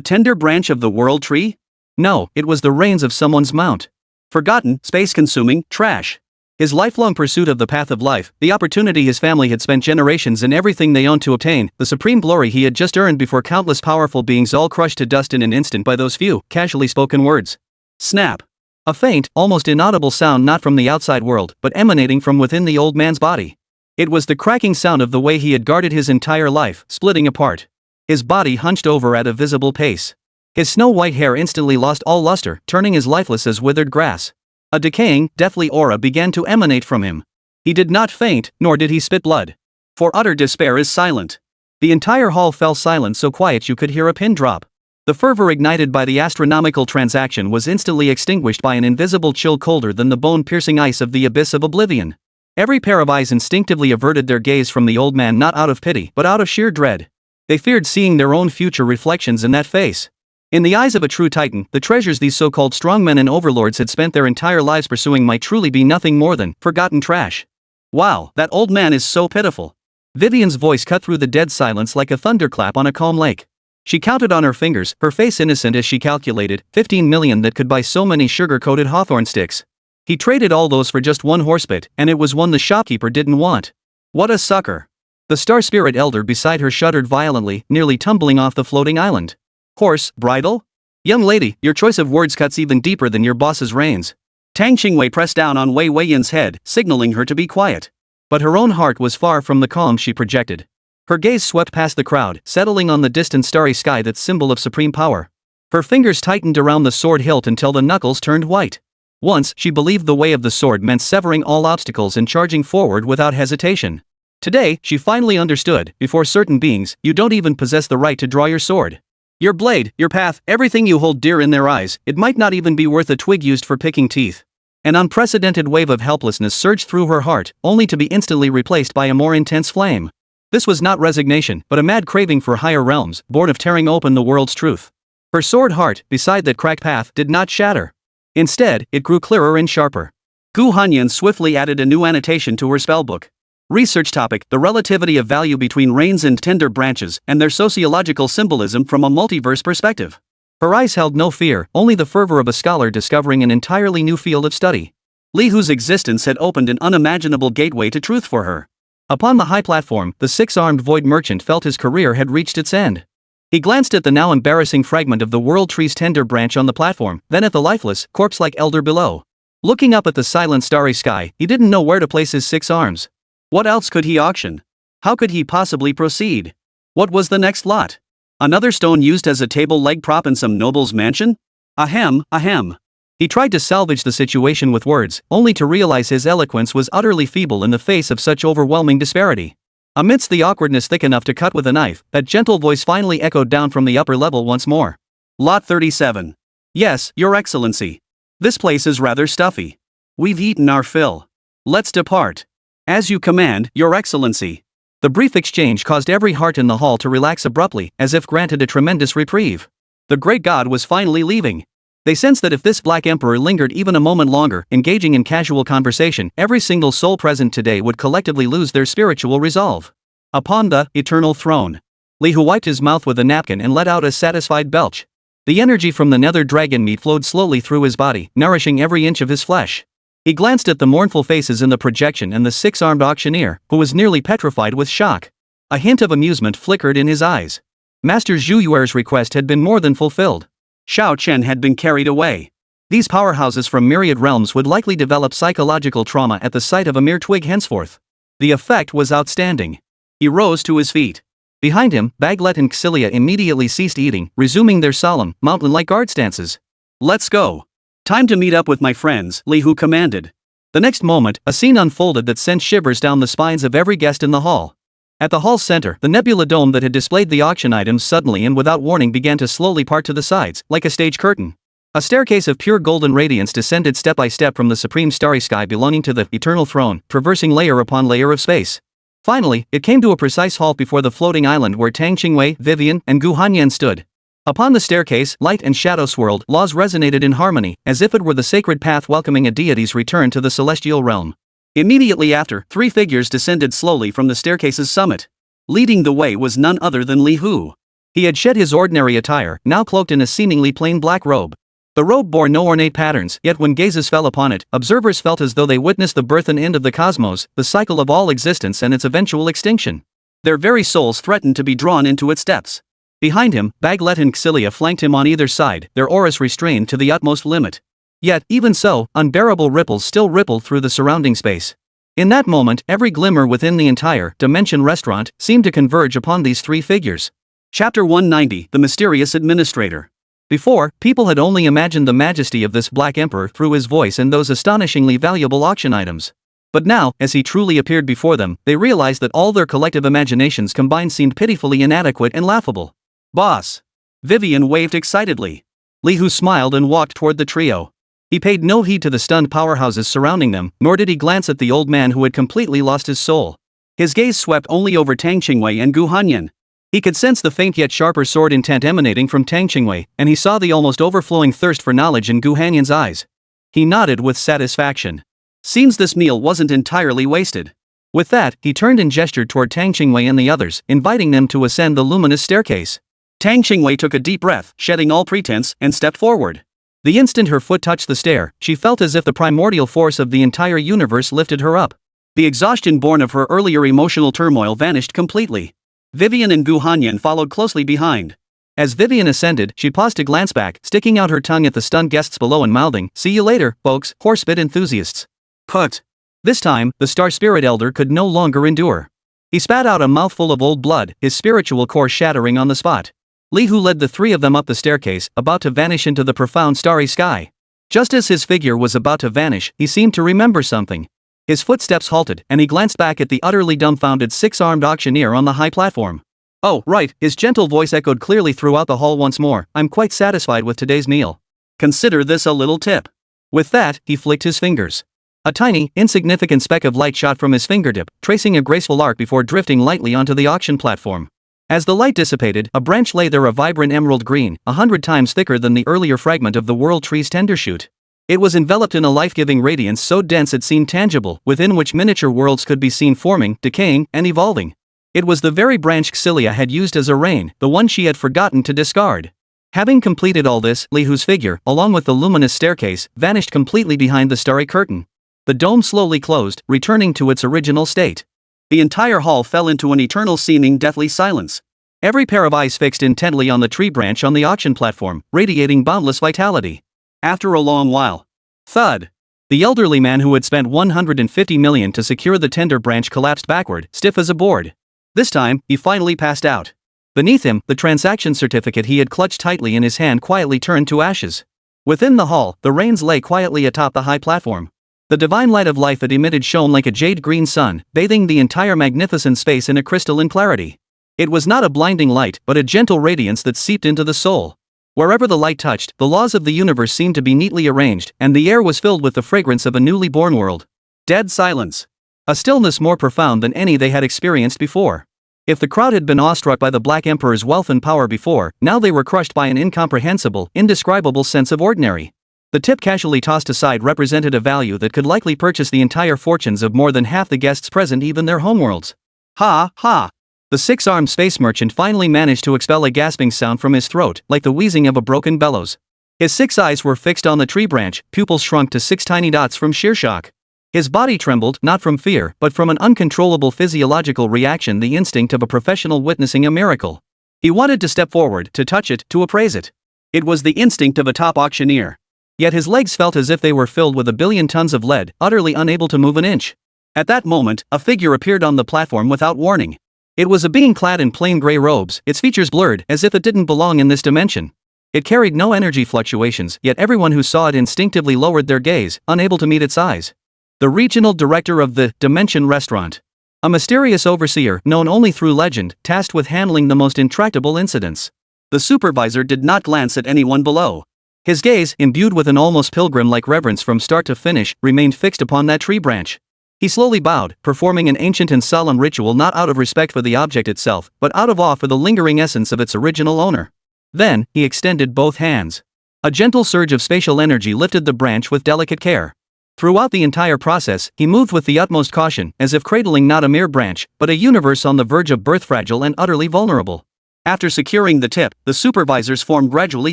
tender branch of the World Tree? No, it was the reins of someone's mount. Forgotten, space-consuming, trash. His lifelong pursuit of the path of life, the opportunity his family had spent generations and everything they owned to obtain, the supreme glory he had just earned before countless powerful beings all crushed to dust in an instant by those few, casually spoken words. Snap. A faint, almost inaudible sound not from the outside world, but emanating from within the old man's body. It was the cracking sound of the way he had guarded his entire life, splitting apart. his body hunched over at a visible pace. His snow-white hair instantly lost all luster, turning as lifeless as withered grass. A decaying, deathly aura began to emanate from him. He did not faint, nor did he spit blood. For utter despair is silent. The entire hall fell silent, so quiet you could hear a pin drop. The fervor ignited by the astronomical transaction was instantly extinguished by an invisible chill colder than the bone-piercing ice of the abyss of oblivion. Every pair of eyes instinctively averted their gaze from the old man, not out of pity, but out of sheer dread. They feared seeing their own future reflections in that face. In the eyes of a true titan, the treasures these so-called strongmen and overlords had spent their entire lives pursuing might truly be nothing more than forgotten trash. Wow, that old man is so pitiful. Vivian's voice cut through the dead silence like a thunderclap on a calm lake. She counted on her fingers, her face innocent as she calculated, 15 million that could buy so many sugar-coated hawthorn sticks. He traded all those for just one horsebit, and it was one the shopkeeper didn't want. What a sucker. The star spirit elder beside her shuddered violently, nearly tumbling off the floating island. Horse, bridle? Young lady, your choice of words cuts even deeper than your boss's reins. Tang Qingwei pressed down on Wei Weiyan's head, signaling her to be quiet. But her own heart was far from the calm she projected. Her gaze swept past the crowd, settling on the distant starry sky, that symbol of supreme power. Her fingers tightened around the sword hilt until the knuckles turned white. Once, she believed the way of the sword meant severing all obstacles and charging forward without hesitation. Today, she finally understood, before certain beings, you don't even possess the right to draw your sword. Your blade, your path, everything you hold dear in their eyes, it might not even be worth a twig used for picking teeth. An unprecedented wave of helplessness surged through her heart, only to be instantly replaced by a more intense flame. This was not resignation, but a mad craving for higher realms, born of tearing open the world's truth. Her sword heart, beside that cracked path, did not shatter. Instead, it grew clearer and sharper. Gu Hanyan swiftly added a new annotation to her spellbook. Research topic: the relativity of value between reins and tender branches, and their sociological symbolism from a multiverse perspective. Her eyes held no fear, only the fervor of a scholar discovering an entirely new field of study. Li Hu's existence had opened an unimaginable gateway to truth for her. Upon the high platform, the six-armed void merchant felt his career had reached its end. He glanced at the now embarrassing fragment of the world tree's tender branch on the platform, then at the lifeless, corpse-like elder below. Looking up at the silent starry sky, he didn't know where to place his 6 arms. What else could he auction? How could he possibly proceed? What was the next lot? Another stone used as a table leg prop in some noble's mansion? Ahem, ahem. He tried to salvage the situation with words, only to realize his eloquence was utterly feeble in the face of such overwhelming disparity. Amidst the awkwardness thick enough to cut with a knife, that gentle voice finally echoed down from the upper level once more. Lot 37. Yes, Your Excellency. This place is rather stuffy. We've eaten our fill. Let's depart. As you command, Your Excellency. The brief exchange caused every heart in the hall to relax abruptly, as if granted a tremendous reprieve. The great god was finally leaving. They sensed that if this Black Emperor lingered even a moment longer, engaging in casual conversation, every single soul present today would collectively lose their spiritual resolve. Upon the eternal throne. Li Hu wiped his mouth with a napkin and let out a satisfied belch. The energy from the nether dragon meat flowed slowly through his body, nourishing every inch of his flesh. He glanced at the mournful faces in the projection and the 6-armed auctioneer, who was nearly petrified with shock. A hint of amusement flickered in his eyes. Master Zhu Yuer's request had been more than fulfilled. Xiao Chen had been carried away. These powerhouses from myriad realms would likely develop psychological trauma at the sight of a mere twig henceforth. The effect was outstanding. He rose to his feet. Behind him, Baglet and Xilia immediately ceased eating, resuming their solemn, mountain-like guard stances. Let's go. Time to meet up with my friends, Li Hu commanded. The next moment, a scene unfolded that sent shivers down the spines of every guest in the hall. At the hall's center, the nebula dome that had displayed the auction items suddenly and without warning began to slowly part to the sides, like a stage curtain. A staircase of pure golden radiance descended step by step from the supreme starry sky belonging to the eternal throne, traversing layer upon layer of space. Finally, it came to a precise halt before the floating island where Tang Qingwei, Vivian, and Gu Hanyan stood. Upon the staircase, light and shadow swirled, laws resonated in harmony, as if it were the sacred path welcoming a deity's return to the celestial realm. Immediately after, 3 figures descended slowly from the staircase's summit. Leading the way was none other than Li Hu. He had shed his ordinary attire, now cloaked in a seemingly plain black robe. The robe bore no ornate patterns, yet when gazes fell upon it, observers felt as though they witnessed the birth and end of the cosmos, the cycle of all existence and its eventual extinction. Their very souls threatened to be drawn into its depths. Behind him, Baglet and Xilia flanked him on either side, their auras restrained to the utmost limit. Yet, even so, unbearable ripples still rippled through the surrounding space. In that moment, every glimmer within the entire dimension restaurant seemed to converge upon these 3 figures. Chapter 190, The Mysterious Administrator. Before, people had only imagined the majesty of this Black Emperor through his voice and those astonishingly valuable auction items. But now, as he truly appeared before them, they realized that all their collective imaginations combined seemed pitifully inadequate and laughable. Boss! Vivian waved excitedly. Li Hu smiled and walked toward the trio. He paid no heed to the stunned powerhouses surrounding them, nor did he glance at the old man who had completely lost his soul. His gaze swept only over Tang Qingwei and Gu Hanyan. He could sense the faint yet sharper sword intent emanating from Tang Qingwei, and he saw the almost overflowing thirst for knowledge in Gu Hanyan's eyes. He nodded with satisfaction. Seems this meal wasn't entirely wasted. With that, he turned and gestured toward Tang Qingwei and the others, inviting them to ascend the luminous staircase. Tang Qingwei took a deep breath, shedding all pretense, and stepped forward. The instant her foot touched the stair, she felt as if the primordial force of the entire universe lifted her up. The exhaustion born of her earlier emotional turmoil vanished completely. Vivian and Gu Hanyan followed closely behind. As Vivian ascended, she paused to glance back, sticking out her tongue at the stunned guests below and mouthing, "See you later, folks, horsebit enthusiasts." Put. This time, the Star Spirit Elder could no longer endure. He spat out a mouthful of old blood, his spiritual core shattering on the spot. Li Hu led the three of them up the staircase, about to vanish into the profound starry sky. Just as his figure was about to vanish, he seemed to remember something. His footsteps halted, and he glanced back at the utterly dumbfounded six-armed auctioneer on the high platform. "Oh, right," his gentle voice echoed clearly throughout the hall once more. "I'm quite satisfied with today's meal. Consider this a little tip." With that, he flicked his fingers. A tiny, insignificant speck of light shot from his fingertip, tracing a graceful arc before drifting lightly onto the auction platform. As the light dissipated, a branch lay there, a vibrant emerald green, 100 times thicker than the earlier fragment of the world tree's tender shoot. It was enveloped in a life-giving radiance so dense it seemed tangible, within which miniature worlds could be seen forming, decaying, and evolving. It was the very branch Xylia had used as a rein, the one she had forgotten to discard. Having completed all this, Li Hu's figure, along with the luminous staircase, vanished completely behind the starry curtain. The dome slowly closed, returning to its original state. The entire hall fell into an eternal-seeming deathly silence. Every pair of eyes fixed intently on the tree branch on the auction platform, radiating boundless vitality. After a long while. Thud. The elderly man who had spent 150 million to secure the tender branch collapsed backward, stiff as a board. This time, he finally passed out. Beneath him, the transaction certificate he had clutched tightly in his hand quietly turned to ashes. Within the hall, the reins lay quietly atop the high platform. The divine light of life it emitted shone like a jade-green sun, bathing the entire magnificent space in a crystalline clarity. It was not a blinding light, but a gentle radiance that seeped into the soul. Wherever the light touched, the laws of the universe seemed to be neatly arranged, and the air was filled with the fragrance of a newly born world. Dead silence. A stillness more profound than any they had experienced before. If the crowd had been awestruck by the Black Emperor's wealth and power before, now they were crushed by an incomprehensible, indescribable sense of ordinary. The tip casually tossed aside represented a value that could likely purchase the entire fortunes of more than half the guests present, even their homeworlds. Ha, ha! The six-armed space merchant finally managed to expel a gasping sound from his throat, like the wheezing of a broken bellows. His 6 eyes were fixed on the tree branch, pupils shrunk to 6 tiny dots from sheer shock. His body trembled, not from fear, but from an uncontrollable physiological reaction, the instinct of a professional witnessing a miracle. He wanted to step forward, to touch it, to appraise it. It was the instinct of a top auctioneer. Yet his legs felt as if they were filled with 1 billion tons of lead, utterly unable to move an inch. At that moment, a figure appeared on the platform without warning. It was a being clad in plain gray robes, its features blurred, as if it didn't belong in this dimension. It carried no energy fluctuations, yet everyone who saw it instinctively lowered their gaze, unable to meet its eyes. The regional director of the Dimension Restaurant. A mysterious overseer, known only through legend, tasked with handling the most intractable incidents. The supervisor did not glance at anyone below. His gaze, imbued with an almost pilgrim-like reverence from start to finish, remained fixed upon that tree branch. He slowly bowed, performing an ancient and solemn ritual not out of respect for the object itself, but out of awe for the lingering essence of its original owner. Then, he extended both hands. A gentle surge of spatial energy lifted the branch with delicate care. Throughout the entire process, he moved with the utmost caution, as if cradling not a mere branch, but a universe on the verge of birth, fragile and utterly vulnerable. After securing the tip, the supervisor's form gradually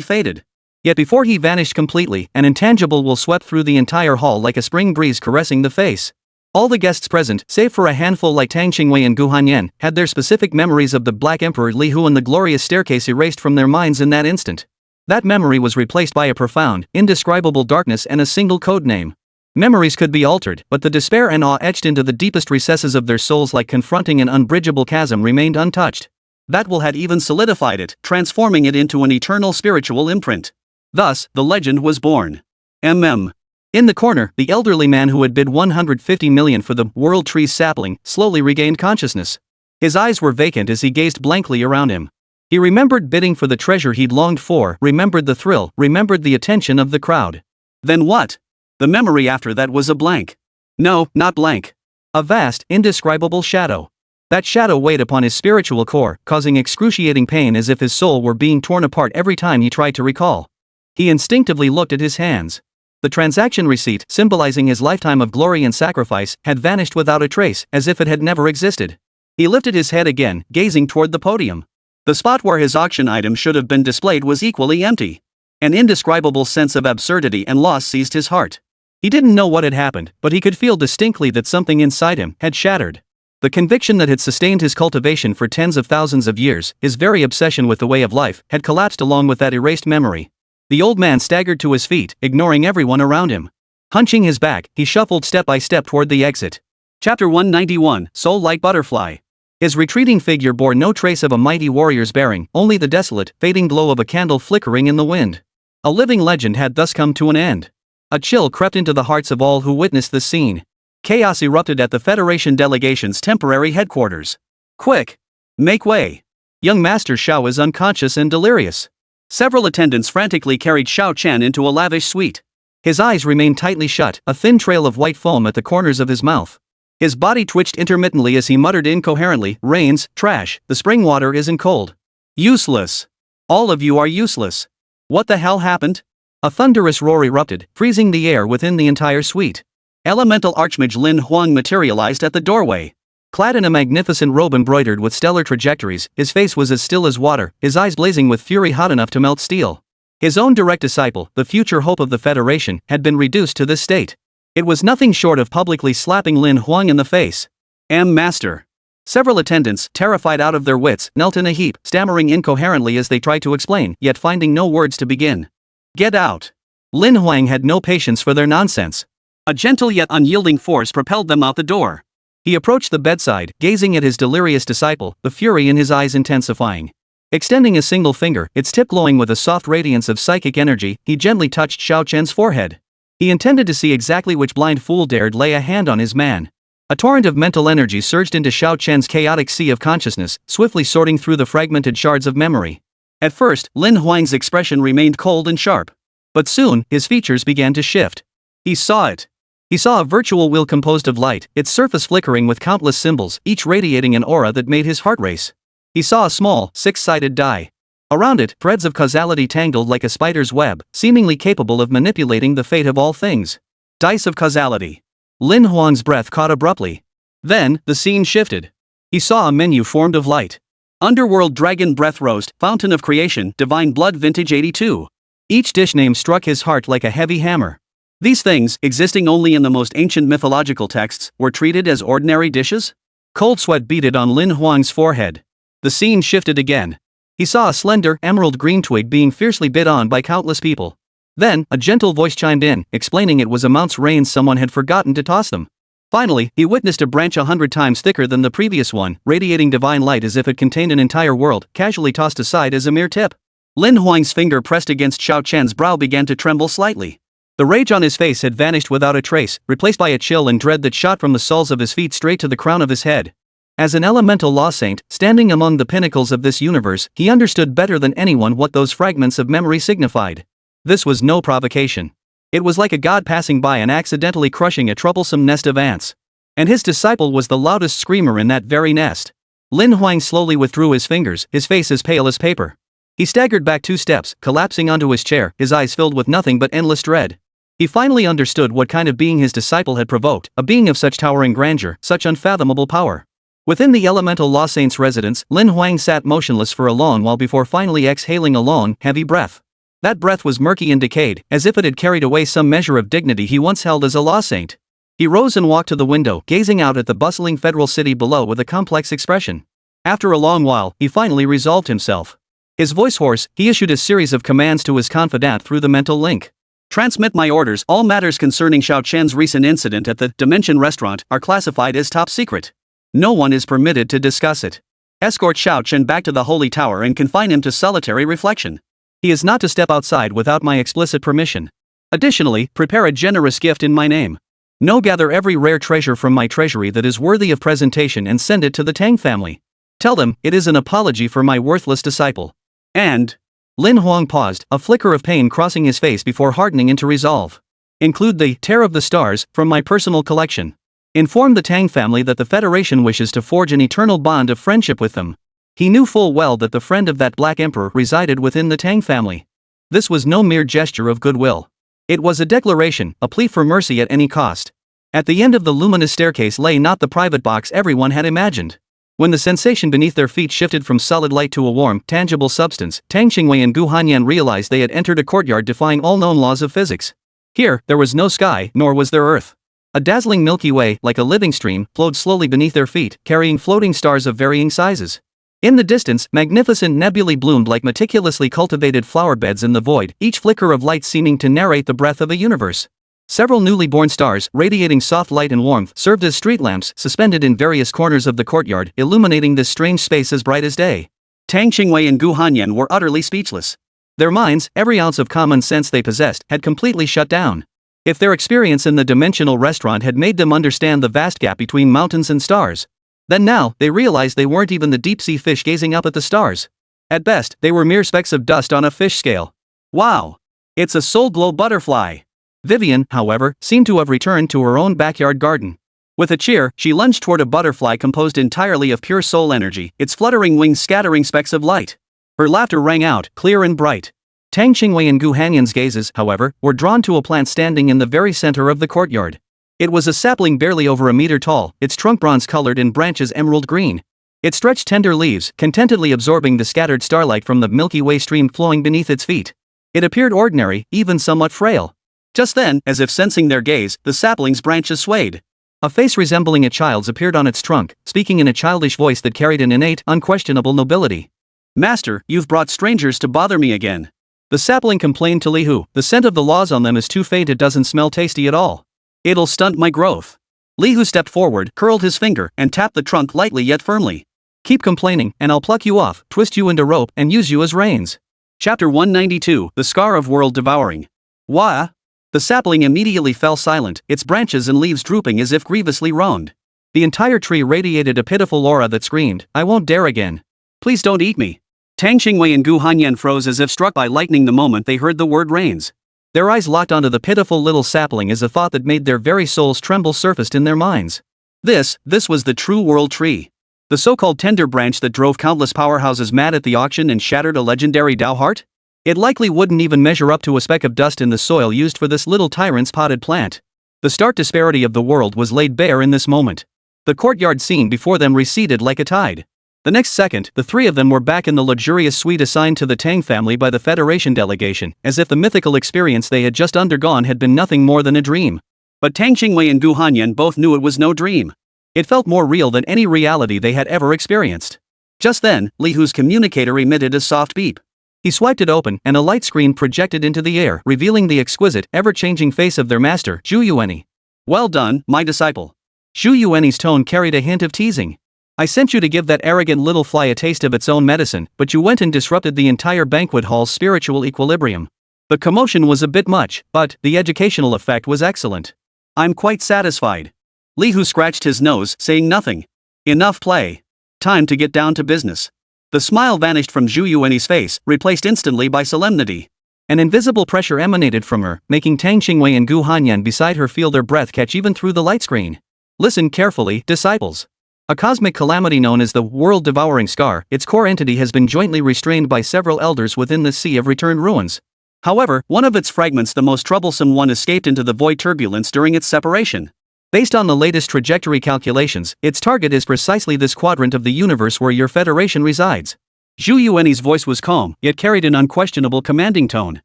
faded. Yet before he vanished completely, an intangible will swept through the entire hall like a spring breeze caressing the face. All the guests present, save for a handful like Tang Qingwei and Gu Hanyan, had their specific memories of the Black Emperor Li Hu and the glorious staircase erased from their minds in that instant. That memory was replaced by a profound, indescribable darkness and a single code name. Memories could be altered, but the despair and awe etched into the deepest recesses of their souls like confronting an unbridgeable chasm remained untouched. That will had even solidified it, transforming it into an eternal spiritual imprint. Thus, the legend was born. In the corner, the elderly man who had bid 150 million for the World Tree's sapling slowly regained consciousness. His eyes were vacant as he gazed blankly around him. He remembered bidding for the treasure he'd longed for, remembered the thrill, remembered the attention of the crowd. Then what? The memory after that was a blank. No, not blank. A vast, indescribable shadow. That shadow weighed upon his spiritual core, causing excruciating pain as if his soul were being torn apart every time he tried to recall. He instinctively looked at his hands. The transaction receipt, symbolizing his lifetime of glory and sacrifice, had vanished without a trace, as if it had never existed. He lifted his head again, gazing toward the podium. The spot where his auction item should have been displayed was equally empty. An indescribable sense of absurdity and loss seized his heart. He didn't know what had happened, but he could feel distinctly that something inside him had shattered. The conviction that had sustained his cultivation for tens of thousands of years, his very obsession with the way of life, had collapsed along with that erased memory. The old man staggered to his feet, ignoring everyone around him. Hunching his back, he shuffled step by step toward the exit. Chapter 191, Soul Like Butterfly. His retreating figure bore no trace of a mighty warrior's bearing, only the desolate, fading glow of a candle flickering in the wind. A living legend had thus come to an end. A chill crept into the hearts of all who witnessed the scene. Chaos erupted at the Federation delegation's temporary headquarters. Quick! Make way! Young Master Xiao is unconscious and delirious. Several attendants frantically carried Xiao Qian into a lavish suite. His eyes remained tightly shut, a thin trail of white foam at the corners of his mouth. His body twitched intermittently as he muttered incoherently, "Rains, trash, the spring water isn't cold. Useless. All of you are useless. What the hell happened?" A thunderous roar erupted, freezing the air within the entire suite. Elemental Archmage Lin Huang materialized at the doorway. Clad in a magnificent robe embroidered with stellar trajectories, his face was as still as water, his eyes blazing with fury hot enough to melt steel. His own direct disciple, the future hope of the Federation, had been reduced to this state. It was nothing short of publicly slapping Lin Huang in the face. Master. Several attendants, terrified out of their wits, knelt in a heap, stammering incoherently as they tried to explain, yet finding no words to begin. Get out. Lin Huang had no patience for their nonsense. A gentle yet unyielding force propelled them out the door. He approached the bedside, gazing at his delirious disciple, the fury in his eyes intensifying. Extending a single finger, its tip glowing with a soft radiance of psychic energy, he gently touched Xiao Qian's forehead. He intended to see exactly which blind fool dared lay a hand on his man. A torrent of mental energy surged into Xiao Qian's chaotic sea of consciousness, swiftly sorting through the fragmented shards of memory. At first, Lin Huang's expression remained cold and sharp. But soon, his features began to shift. He saw it. He saw a virtual wheel composed of light, its surface flickering with countless symbols, each radiating an aura that made his heart race. He saw a small, six-sided die. Around it, threads of causality tangled like a spider's web, seemingly capable of manipulating the fate of all things. Dice of causality. Lin Huang's breath caught abruptly. Then, the scene shifted. He saw a menu formed of light. Underworld Dragon Breath Roast, Fountain of Creation, Divine Blood Vintage 82. Each dish name struck his heart like a heavy hammer. These things, existing only in the most ancient mythological texts, were treated as ordinary dishes? Cold sweat beaded on Lin Huang's forehead. The scene shifted again. He saw a slender, emerald green twig being fiercely bid on by countless people. Then, a gentle voice chimed in, explaining it was amounts rain someone had forgotten to toss them. Finally, he witnessed a branch 100 times thicker than the previous one, radiating divine light as if it contained an entire world, casually tossed aside as a mere tip. Lin Huang's finger pressed against Xiao Qian's brow began to tremble slightly. The rage on his face had vanished without a trace, replaced by a chill and dread that shot from the soles of his feet straight to the crown of his head. As an elemental law saint, standing among the pinnacles of this universe, he understood better than anyone what those fragments of memory signified. This was no provocation. It was like a god passing by and accidentally crushing a troublesome nest of ants. And his disciple was the loudest screamer in that very nest. Lin Huang slowly withdrew his fingers, his face as pale as paper. He staggered back 2 steps, collapsing onto his chair, his eyes filled with nothing but endless dread. He finally understood what kind of being his disciple had provoked, a being of such towering grandeur, such unfathomable power. Within the elemental law saint's residence, Lin Huang sat motionless for a long while before finally exhaling a long, heavy breath. That breath was murky and decayed, as if it had carried away some measure of dignity he once held as a law saint. He rose and walked to the window, gazing out at the bustling federal city below with a complex expression. After a long while, he finally resolved himself. His voice hoarse, he issued a series of commands to his confidant through the mental link. Transmit my orders. All matters concerning Xiao Qian's recent incident at the Dimension restaurant are classified as top secret. No one is permitted to discuss it. Escort Xiao Chen back to the Holy Tower and confine him to solitary reflection. He is not to step outside without my explicit permission. Additionally, prepare a generous gift in my name. No, gather every rare treasure from my treasury that is worthy of presentation and send it to the Tang family. Tell them it is an apology for my worthless disciple. And... Lin Huang paused, a flicker of pain crossing his face before hardening into resolve. Include the Tear of the Stars from my personal collection. Inform the Tang family that the Federation wishes to forge an eternal bond of friendship with them. He knew full well that the friend of that Black Emperor resided within the Tang family. This was no mere gesture of goodwill. It was a declaration, a plea for mercy at any cost. At the end of the luminous staircase lay not the private box everyone had imagined. When the sensation beneath their feet shifted from solid light to a warm, tangible substance, Tang Qingwei and Gu Hanyan realized they had entered a courtyard defying all known laws of physics. Here, there was no sky, nor was there earth. A dazzling Milky Way, like a living stream, flowed slowly beneath their feet, carrying floating stars of varying sizes. In the distance, magnificent nebulae bloomed like meticulously cultivated flower beds in the void, each flicker of light seeming to narrate the breath of a universe. Several newly born stars, radiating soft light and warmth, served as street lamps, suspended in various corners of the courtyard, illuminating this strange space as bright as day. Tang Qingwei and Gu Hanyan were utterly speechless. Their minds, every ounce of common sense they possessed, had completely shut down. If their experience in the dimensional restaurant had made them understand the vast gap between mountains and stars, then now, they realized they weren't even the deep-sea fish gazing up at the stars. At best, they were mere specks of dust on a fish scale. Wow! It's a soul glow butterfly! Vivian, however, seemed to have returned to her own backyard garden. With a cheer, she lunged toward a butterfly composed entirely of pure soul energy, its fluttering wings scattering specks of light. Her laughter rang out, clear and bright. Tang Qingwei and Gu Hanyan's gazes, however, were drawn to a plant standing in the very center of the courtyard. It was a sapling barely over a meter tall, its trunk bronze-colored and branches emerald green. It stretched tender leaves, contentedly absorbing the scattered starlight from the Milky Way stream flowing beneath its feet. It appeared ordinary, even somewhat frail. Just then, as if sensing their gaze, the sapling's branches swayed. A face resembling a child's appeared on its trunk, speaking in a childish voice that carried an innate, unquestionable nobility. "Master, you've brought strangers to bother me again." The sapling complained to Li Hu, "The scent of the laws on them is too faint, it doesn't smell tasty at all. It'll stunt my growth." Li Hu stepped forward, curled his finger, and tapped the trunk lightly yet firmly. "Keep complaining, and I'll pluck you off, twist you into rope, and use you as reins." Chapter 192, The Scar of World Devouring. Wah! The sapling immediately fell silent, its branches and leaves drooping as if grievously wronged. The entire tree radiated a pitiful aura that screamed, "I won't dare again. Please don't eat me." Tang Qingwei and Gu Hanyan froze as if struck by lightning the moment they heard the word reins. Their eyes locked onto the pitiful little sapling as a thought that made their very souls tremble surfaced in their minds. This was the true world tree. The so-called tender branch that drove countless powerhouses mad at the auction and shattered a legendary Dao heart? It likely wouldn't even measure up to a speck of dust in the soil used for this little tyrant's potted plant. The stark disparity of the world was laid bare in this moment. The courtyard scene before them receded like a tide. The next second, the three of them were back in the luxurious suite assigned to the Tang family by the Federation delegation, as if the mythical experience they had just undergone had been nothing more than a dream. But Tang Qingwei and Gu Hanyan both knew it was no dream. It felt more real than any reality they had ever experienced. Just then, Li Hu's communicator emitted a soft beep. He swiped it open, and a light screen projected into the air, revealing the exquisite, ever-changing face of their master, Zhu Yuanyi. "Well done, my disciple." Zhu Yuanyi's tone carried a hint of teasing. "I sent you to give that arrogant little fly a taste of its own medicine, but you went and disrupted the entire banquet hall's spiritual equilibrium. The commotion was a bit much, but the educational effect was excellent. I'm quite satisfied." Li Hu scratched his nose, saying nothing. "Enough play. Time to get down to business." The smile vanished from Zhu Yuanyi's face, replaced instantly by solemnity. An invisible pressure emanated from her, making Tang Qingwei and Gu Hanyan beside her feel their breath catch even through the light screen. "Listen carefully, disciples. A cosmic calamity known as the world-devouring scar, its core entity has been jointly restrained by several elders within the Sea of Returned Ruins. However, one of its fragments, the most troublesome one, escaped into the void turbulence during its separation. Based on the latest trajectory calculations, its target is precisely this quadrant of the universe where your Federation resides." Zhu Yuanyi's voice was calm, yet carried an unquestionable commanding tone.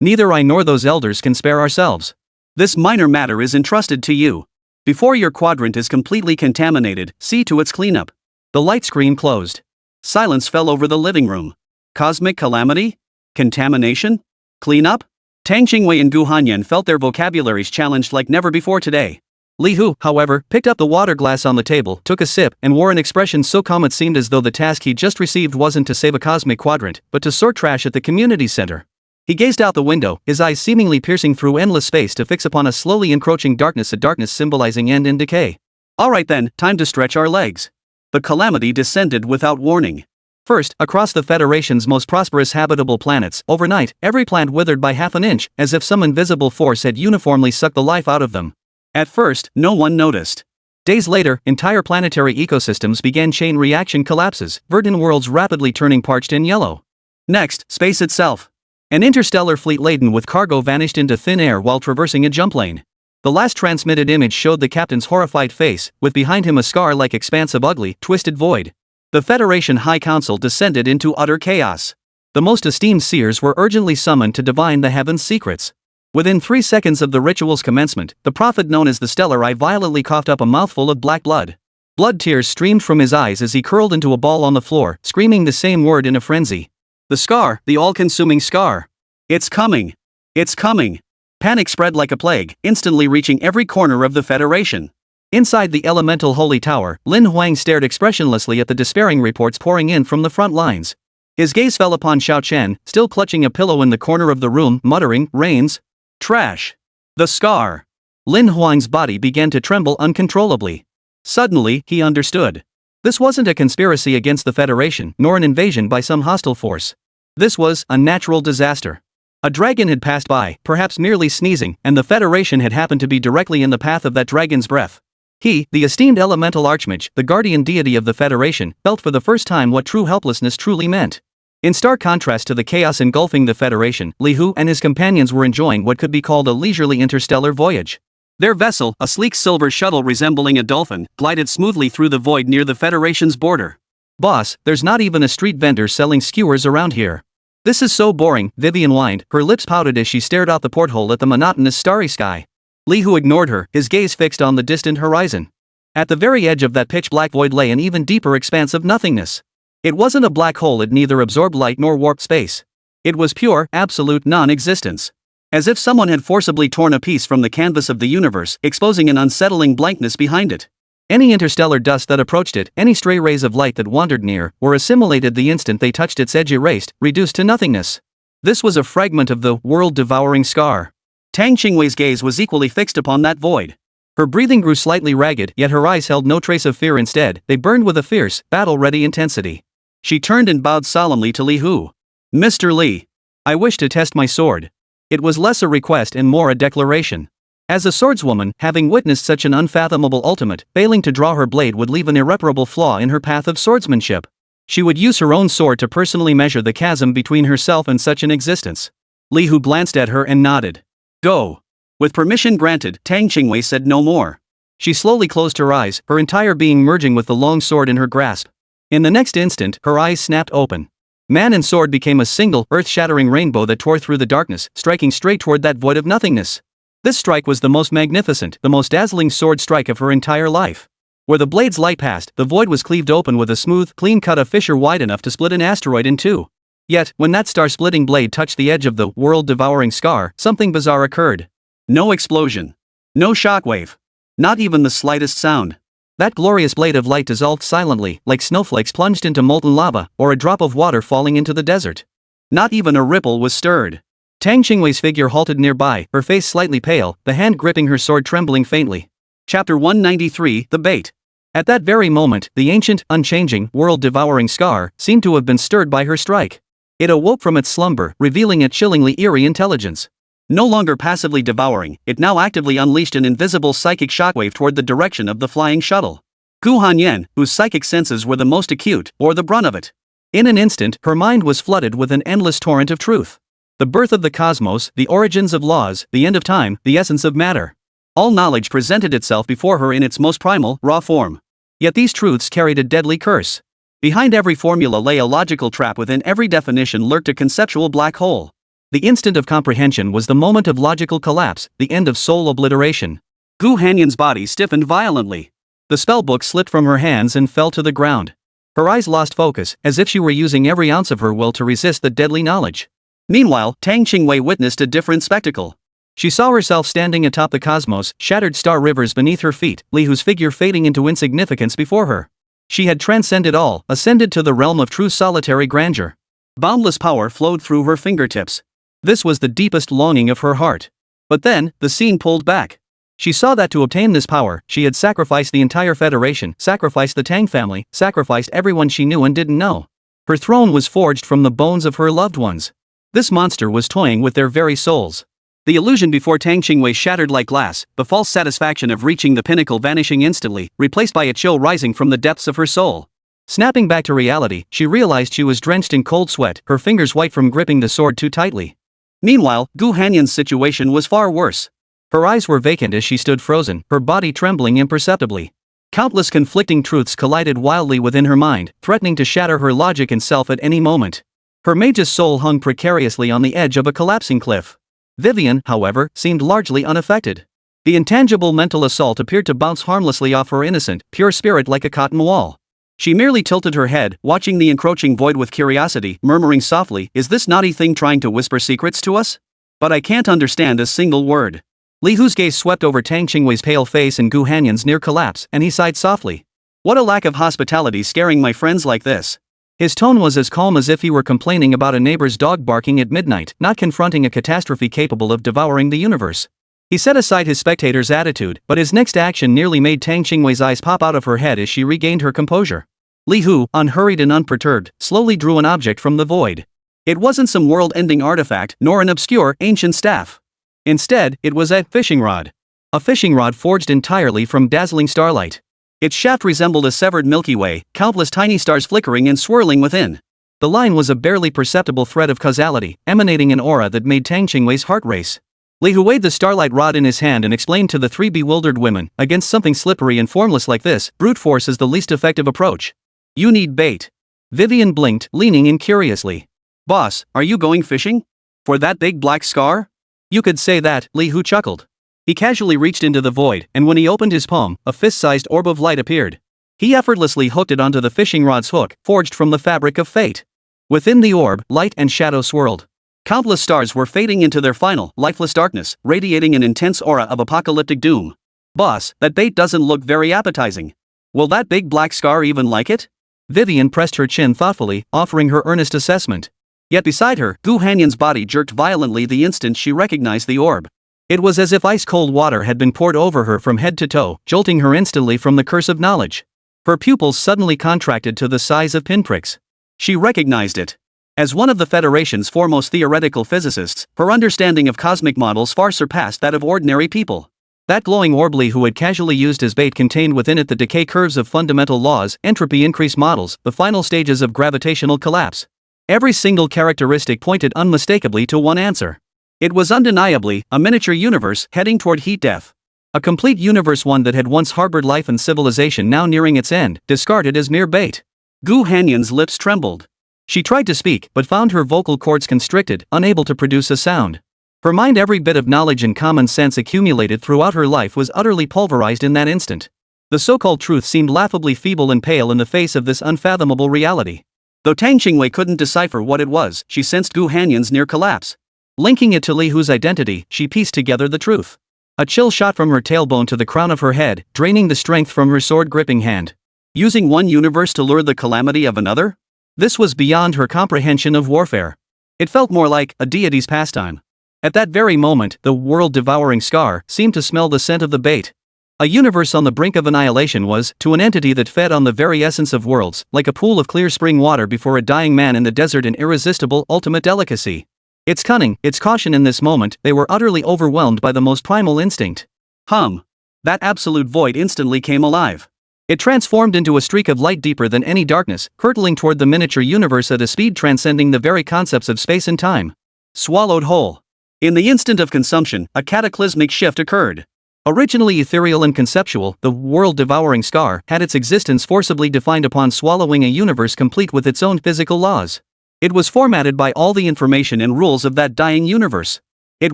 "Neither I nor those elders can spare ourselves. This minor matter is entrusted to you. Before your quadrant is completely contaminated, see to its cleanup." The light screen closed. Silence fell over the living room. Cosmic calamity? Contamination? Cleanup? Tang Qingwei and Gu Hanyan felt their vocabularies challenged like never before today. Li Hu, however, picked up the water glass on the table, took a sip, and wore an expression so calm it seemed as though the task he just received wasn't to save a cosmic quadrant, but to sort trash at the community center. He gazed out the window, his eyes seemingly piercing through endless space to fix upon a slowly encroaching darkness, a darkness symbolizing end and decay. Alright then, time to stretch our legs. But calamity descended without warning. First, across the Federation's most prosperous habitable planets, overnight, every plant withered by half an inch, as if some invisible force had uniformly sucked the life out of them. At first, no one noticed. Days later, entire planetary ecosystems began chain reaction collapses, verdant worlds rapidly turning parched and yellow. Next, space itself. An interstellar fleet laden with cargo vanished into thin air while traversing a jump lane. The last transmitted image showed the captain's horrified face, with behind him a scar-like expanse of ugly, twisted void. The Federation High Council descended into utter chaos. The most esteemed seers were urgently summoned to divine the heaven's secrets. Within 3 seconds of the ritual's commencement, the prophet known as the Stellar Eye violently coughed up a mouthful of black blood. Blood tears streamed from his eyes as he curled into a ball on the floor, screaming the same word in a frenzy. The scar, the all-consuming scar. It's coming. It's coming. Panic spread like a plague, instantly reaching every corner of the Federation. Inside the elemental holy tower, Lin Huang stared expressionlessly at the despairing reports pouring in from the front lines. His gaze fell upon Xiao Chen, still clutching a pillow in the corner of the room, muttering, "Rains. Trash. The scar." Lin Huang's body began to tremble uncontrollably. Suddenly, he understood. This wasn't a conspiracy against the Federation, nor an invasion by some hostile force. This was a natural disaster. A dragon had passed by, perhaps merely sneezing, and the Federation had happened to be directly in the path of that dragon's breath. He, the esteemed elemental archmage, the guardian deity of the Federation, felt for the first time what true helplessness truly meant. In stark contrast to the chaos engulfing the Federation, Li Hu and his companions were enjoying what could be called a leisurely interstellar voyage. Their vessel, a sleek silver shuttle resembling a dolphin, glided smoothly through the void near the Federation's border. "Boss, there's not even a street vendor selling skewers around here. This is so boring," Vivian whined, her lips pouted as she stared out the porthole at the monotonous starry sky. Li Hu ignored her, his gaze fixed on the distant horizon. At the very edge of that pitch-black void lay an even deeper expanse of nothingness. It wasn't a black hole, it neither absorbed light nor warped space. It was pure, absolute non-existence. As if someone had forcibly torn a piece from the canvas of the universe, exposing an unsettling blankness behind it. Any interstellar dust that approached it, any stray rays of light that wandered near, were assimilated the instant they touched its edge, erased, reduced to nothingness. This was a fragment of the world-devouring scar. Tang Qingwei's gaze was equally fixed upon that void. Her breathing grew slightly ragged, yet her eyes held no trace of fear. Instead, they burned with a fierce, battle-ready intensity. She turned and bowed solemnly to Li Hu. "Mr. Li, I wish to test my sword." It was less a request and more a declaration. As a swordswoman, having witnessed such an unfathomable ultimate, failing to draw her blade would leave an irreparable flaw in her path of swordsmanship. She would use her own sword to personally measure the chasm between herself and such an existence. Li Hu glanced at her and nodded. "Go." With permission granted, Tang Qingwei said no more. She slowly closed her eyes, her entire being merging with the long sword in her grasp. In the next instant, her eyes snapped open. Man and sword became a single, earth-shattering rainbow that tore through the darkness, striking straight toward that void of nothingness. This strike was the most magnificent, the most dazzling sword strike of her entire life. Where the blade's light passed, the void was cleaved open with a smooth, clean cut, a fissure wide enough to split an asteroid in two. Yet, when that star-splitting blade touched the edge of the world-devouring scar, something bizarre occurred. No explosion. No shockwave. Not even the slightest sound. That glorious blade of light dissolved silently, like snowflakes plunged into molten lava, or a drop of water falling into the desert. Not even a ripple was stirred. Tang Qingwei's figure halted nearby, her face slightly pale, the hand gripping her sword trembling faintly. Chapter 193, The Bait. At that very moment, the ancient, unchanging, world-devouring scar seemed to have been stirred by her strike. It awoke from its slumber, revealing a chillingly eerie intelligence. No longer passively devouring, it now actively unleashed an invisible psychic shockwave toward the direction of the flying shuttle. Gu Hanyan, whose psychic senses were the most acute, bore the brunt of it. In an instant, her mind was flooded with an endless torrent of truth. The birth of the cosmos, the origins of laws, the end of time, the essence of matter. All knowledge presented itself before her in its most primal, raw form. Yet these truths carried a deadly curse. Behind every formula lay a logical trap, within every definition lurked a conceptual black hole. The instant of comprehension was the moment of logical collapse, the end of soul obliteration. Gu Hanyan's body stiffened violently. The spellbook slipped from her hands and fell to the ground. Her eyes lost focus, as if she were using every ounce of her will to resist the deadly knowledge. Meanwhile, Tang Qingwei witnessed a different spectacle. She saw herself standing atop the cosmos, shattered star rivers beneath her feet, Li Hu's figure fading into insignificance before her. She had transcended all, ascended to the realm of true solitary grandeur. Boundless power flowed through her fingertips. This was the deepest longing of her heart. But then, the scene pulled back. She saw that to obtain this power, she had sacrificed the entire Federation, sacrificed the Tang family, sacrificed everyone she knew and didn't know. Her throne was forged from the bones of her loved ones. This monster was toying with their very souls. The illusion before Tang Qingwei shattered like glass, the false satisfaction of reaching the pinnacle vanishing instantly, replaced by a chill rising from the depths of her soul. Snapping back to reality, she realized she was drenched in cold sweat, her fingers white from gripping the sword too tightly. Meanwhile, Gu Hanyan's situation was far worse. Her eyes were vacant as she stood frozen, her body trembling imperceptibly. Countless conflicting truths collided wildly within her mind, threatening to shatter her logic and self at any moment. Her mage's soul hung precariously on the edge of a collapsing cliff. Vivian, however, seemed largely unaffected. The intangible mental assault appeared to bounce harmlessly off her innocent, pure spirit like a cotton wall. She merely tilted her head, watching the encroaching void with curiosity, murmuring softly, "Is this naughty thing trying to whisper secrets to us? But I can't understand a single word." Li Hu's gaze swept over Tang Qingwei's pale face and Gu Hanyan's near collapse, and he sighed softly. "What a lack of hospitality scaring my friends like this." His tone was as calm as if he were complaining about a neighbor's dog barking at midnight, not confronting a catastrophe capable of devouring the universe. He set aside his spectator's attitude, but his next action nearly made Tang Qingwei's eyes pop out of her head as she regained her composure. Li Hu, unhurried and unperturbed, slowly drew an object from the void. It wasn't some world-ending artifact, nor an obscure, ancient staff. Instead, it was a fishing rod. A fishing rod forged entirely from dazzling starlight. Its shaft resembled a severed Milky Way, countless tiny stars flickering and swirling within. The line was a barely perceptible thread of causality, emanating an aura that made Tang Qingwei's heart race. Li Hu weighed the starlight rod in his hand and explained to the three bewildered women, "Against something slippery and formless like this, brute force is the least effective approach. You need bait." Vivian blinked, leaning in curiously. "Boss, are you going fishing? For that big black scar?" "You could say that," Li Hu chuckled. He casually reached into the void, and when he opened his palm, a fist-sized orb of light appeared. He effortlessly hooked it onto the fishing rod's hook, forged from the fabric of fate. Within the orb, light and shadow swirled. Countless stars were fading into their final, lifeless darkness, radiating an intense aura of apocalyptic doom. "Boss, that bait doesn't look very appetizing. Will that big black scar even like it?" Vivian pressed her chin thoughtfully, offering her earnest assessment. Yet beside her, Gu Hanyan's body jerked violently the instant she recognized the orb. It was as if ice-cold water had been poured over her from head to toe, jolting her instantly from the curse of knowledge. Her pupils suddenly contracted to the size of pinpricks. She recognized it. As one of the Federation's foremost theoretical physicists, her understanding of cosmic models far surpassed that of ordinary people. That glowing orb Li Hu had casually used as bait contained within it the decay curves of fundamental laws, entropy increase models, the final stages of gravitational collapse. Every single characteristic pointed unmistakably to one answer. It was undeniably a miniature universe heading toward heat death. A complete universe, one that had once harbored life and civilization now nearing its end, discarded as mere bait. Gu Hanyan's lips trembled. She tried to speak, but found her vocal cords constricted, unable to produce a sound. Her mind, every bit of knowledge and common sense accumulated throughout her life, was utterly pulverized in that instant. The so-called truth seemed laughably feeble and pale in the face of this unfathomable reality. Though Tang Qingwei couldn't decipher what it was, she sensed Gu Hanyan's near collapse. Linking it to Li Hu's identity, she pieced together the truth. A chill shot from her tailbone to the crown of her head, draining the strength from her sword-gripping hand. Using one universe to lure the calamity of another? This was beyond her comprehension of warfare. It felt more like a deity's pastime. At that very moment, the world-devouring scar seemed to smell the scent of the bait. A universe on the brink of annihilation was, to an entity that fed on the very essence of worlds, like a pool of clear spring water before a dying man in the desert, an irresistible, ultimate delicacy. Its cunning, its caution in this moment, they were utterly overwhelmed by the most primal instinct. That absolute void instantly came alive. It transformed into a streak of light deeper than any darkness, hurtling toward the miniature universe at a speed transcending the very concepts of space and time. Swallowed whole. In the instant of consumption, a cataclysmic shift occurred. Originally ethereal and conceptual, the world-devouring scar had its existence forcibly defined upon swallowing a universe complete with its own physical laws. It was formatted by all the information and rules of that dying universe. It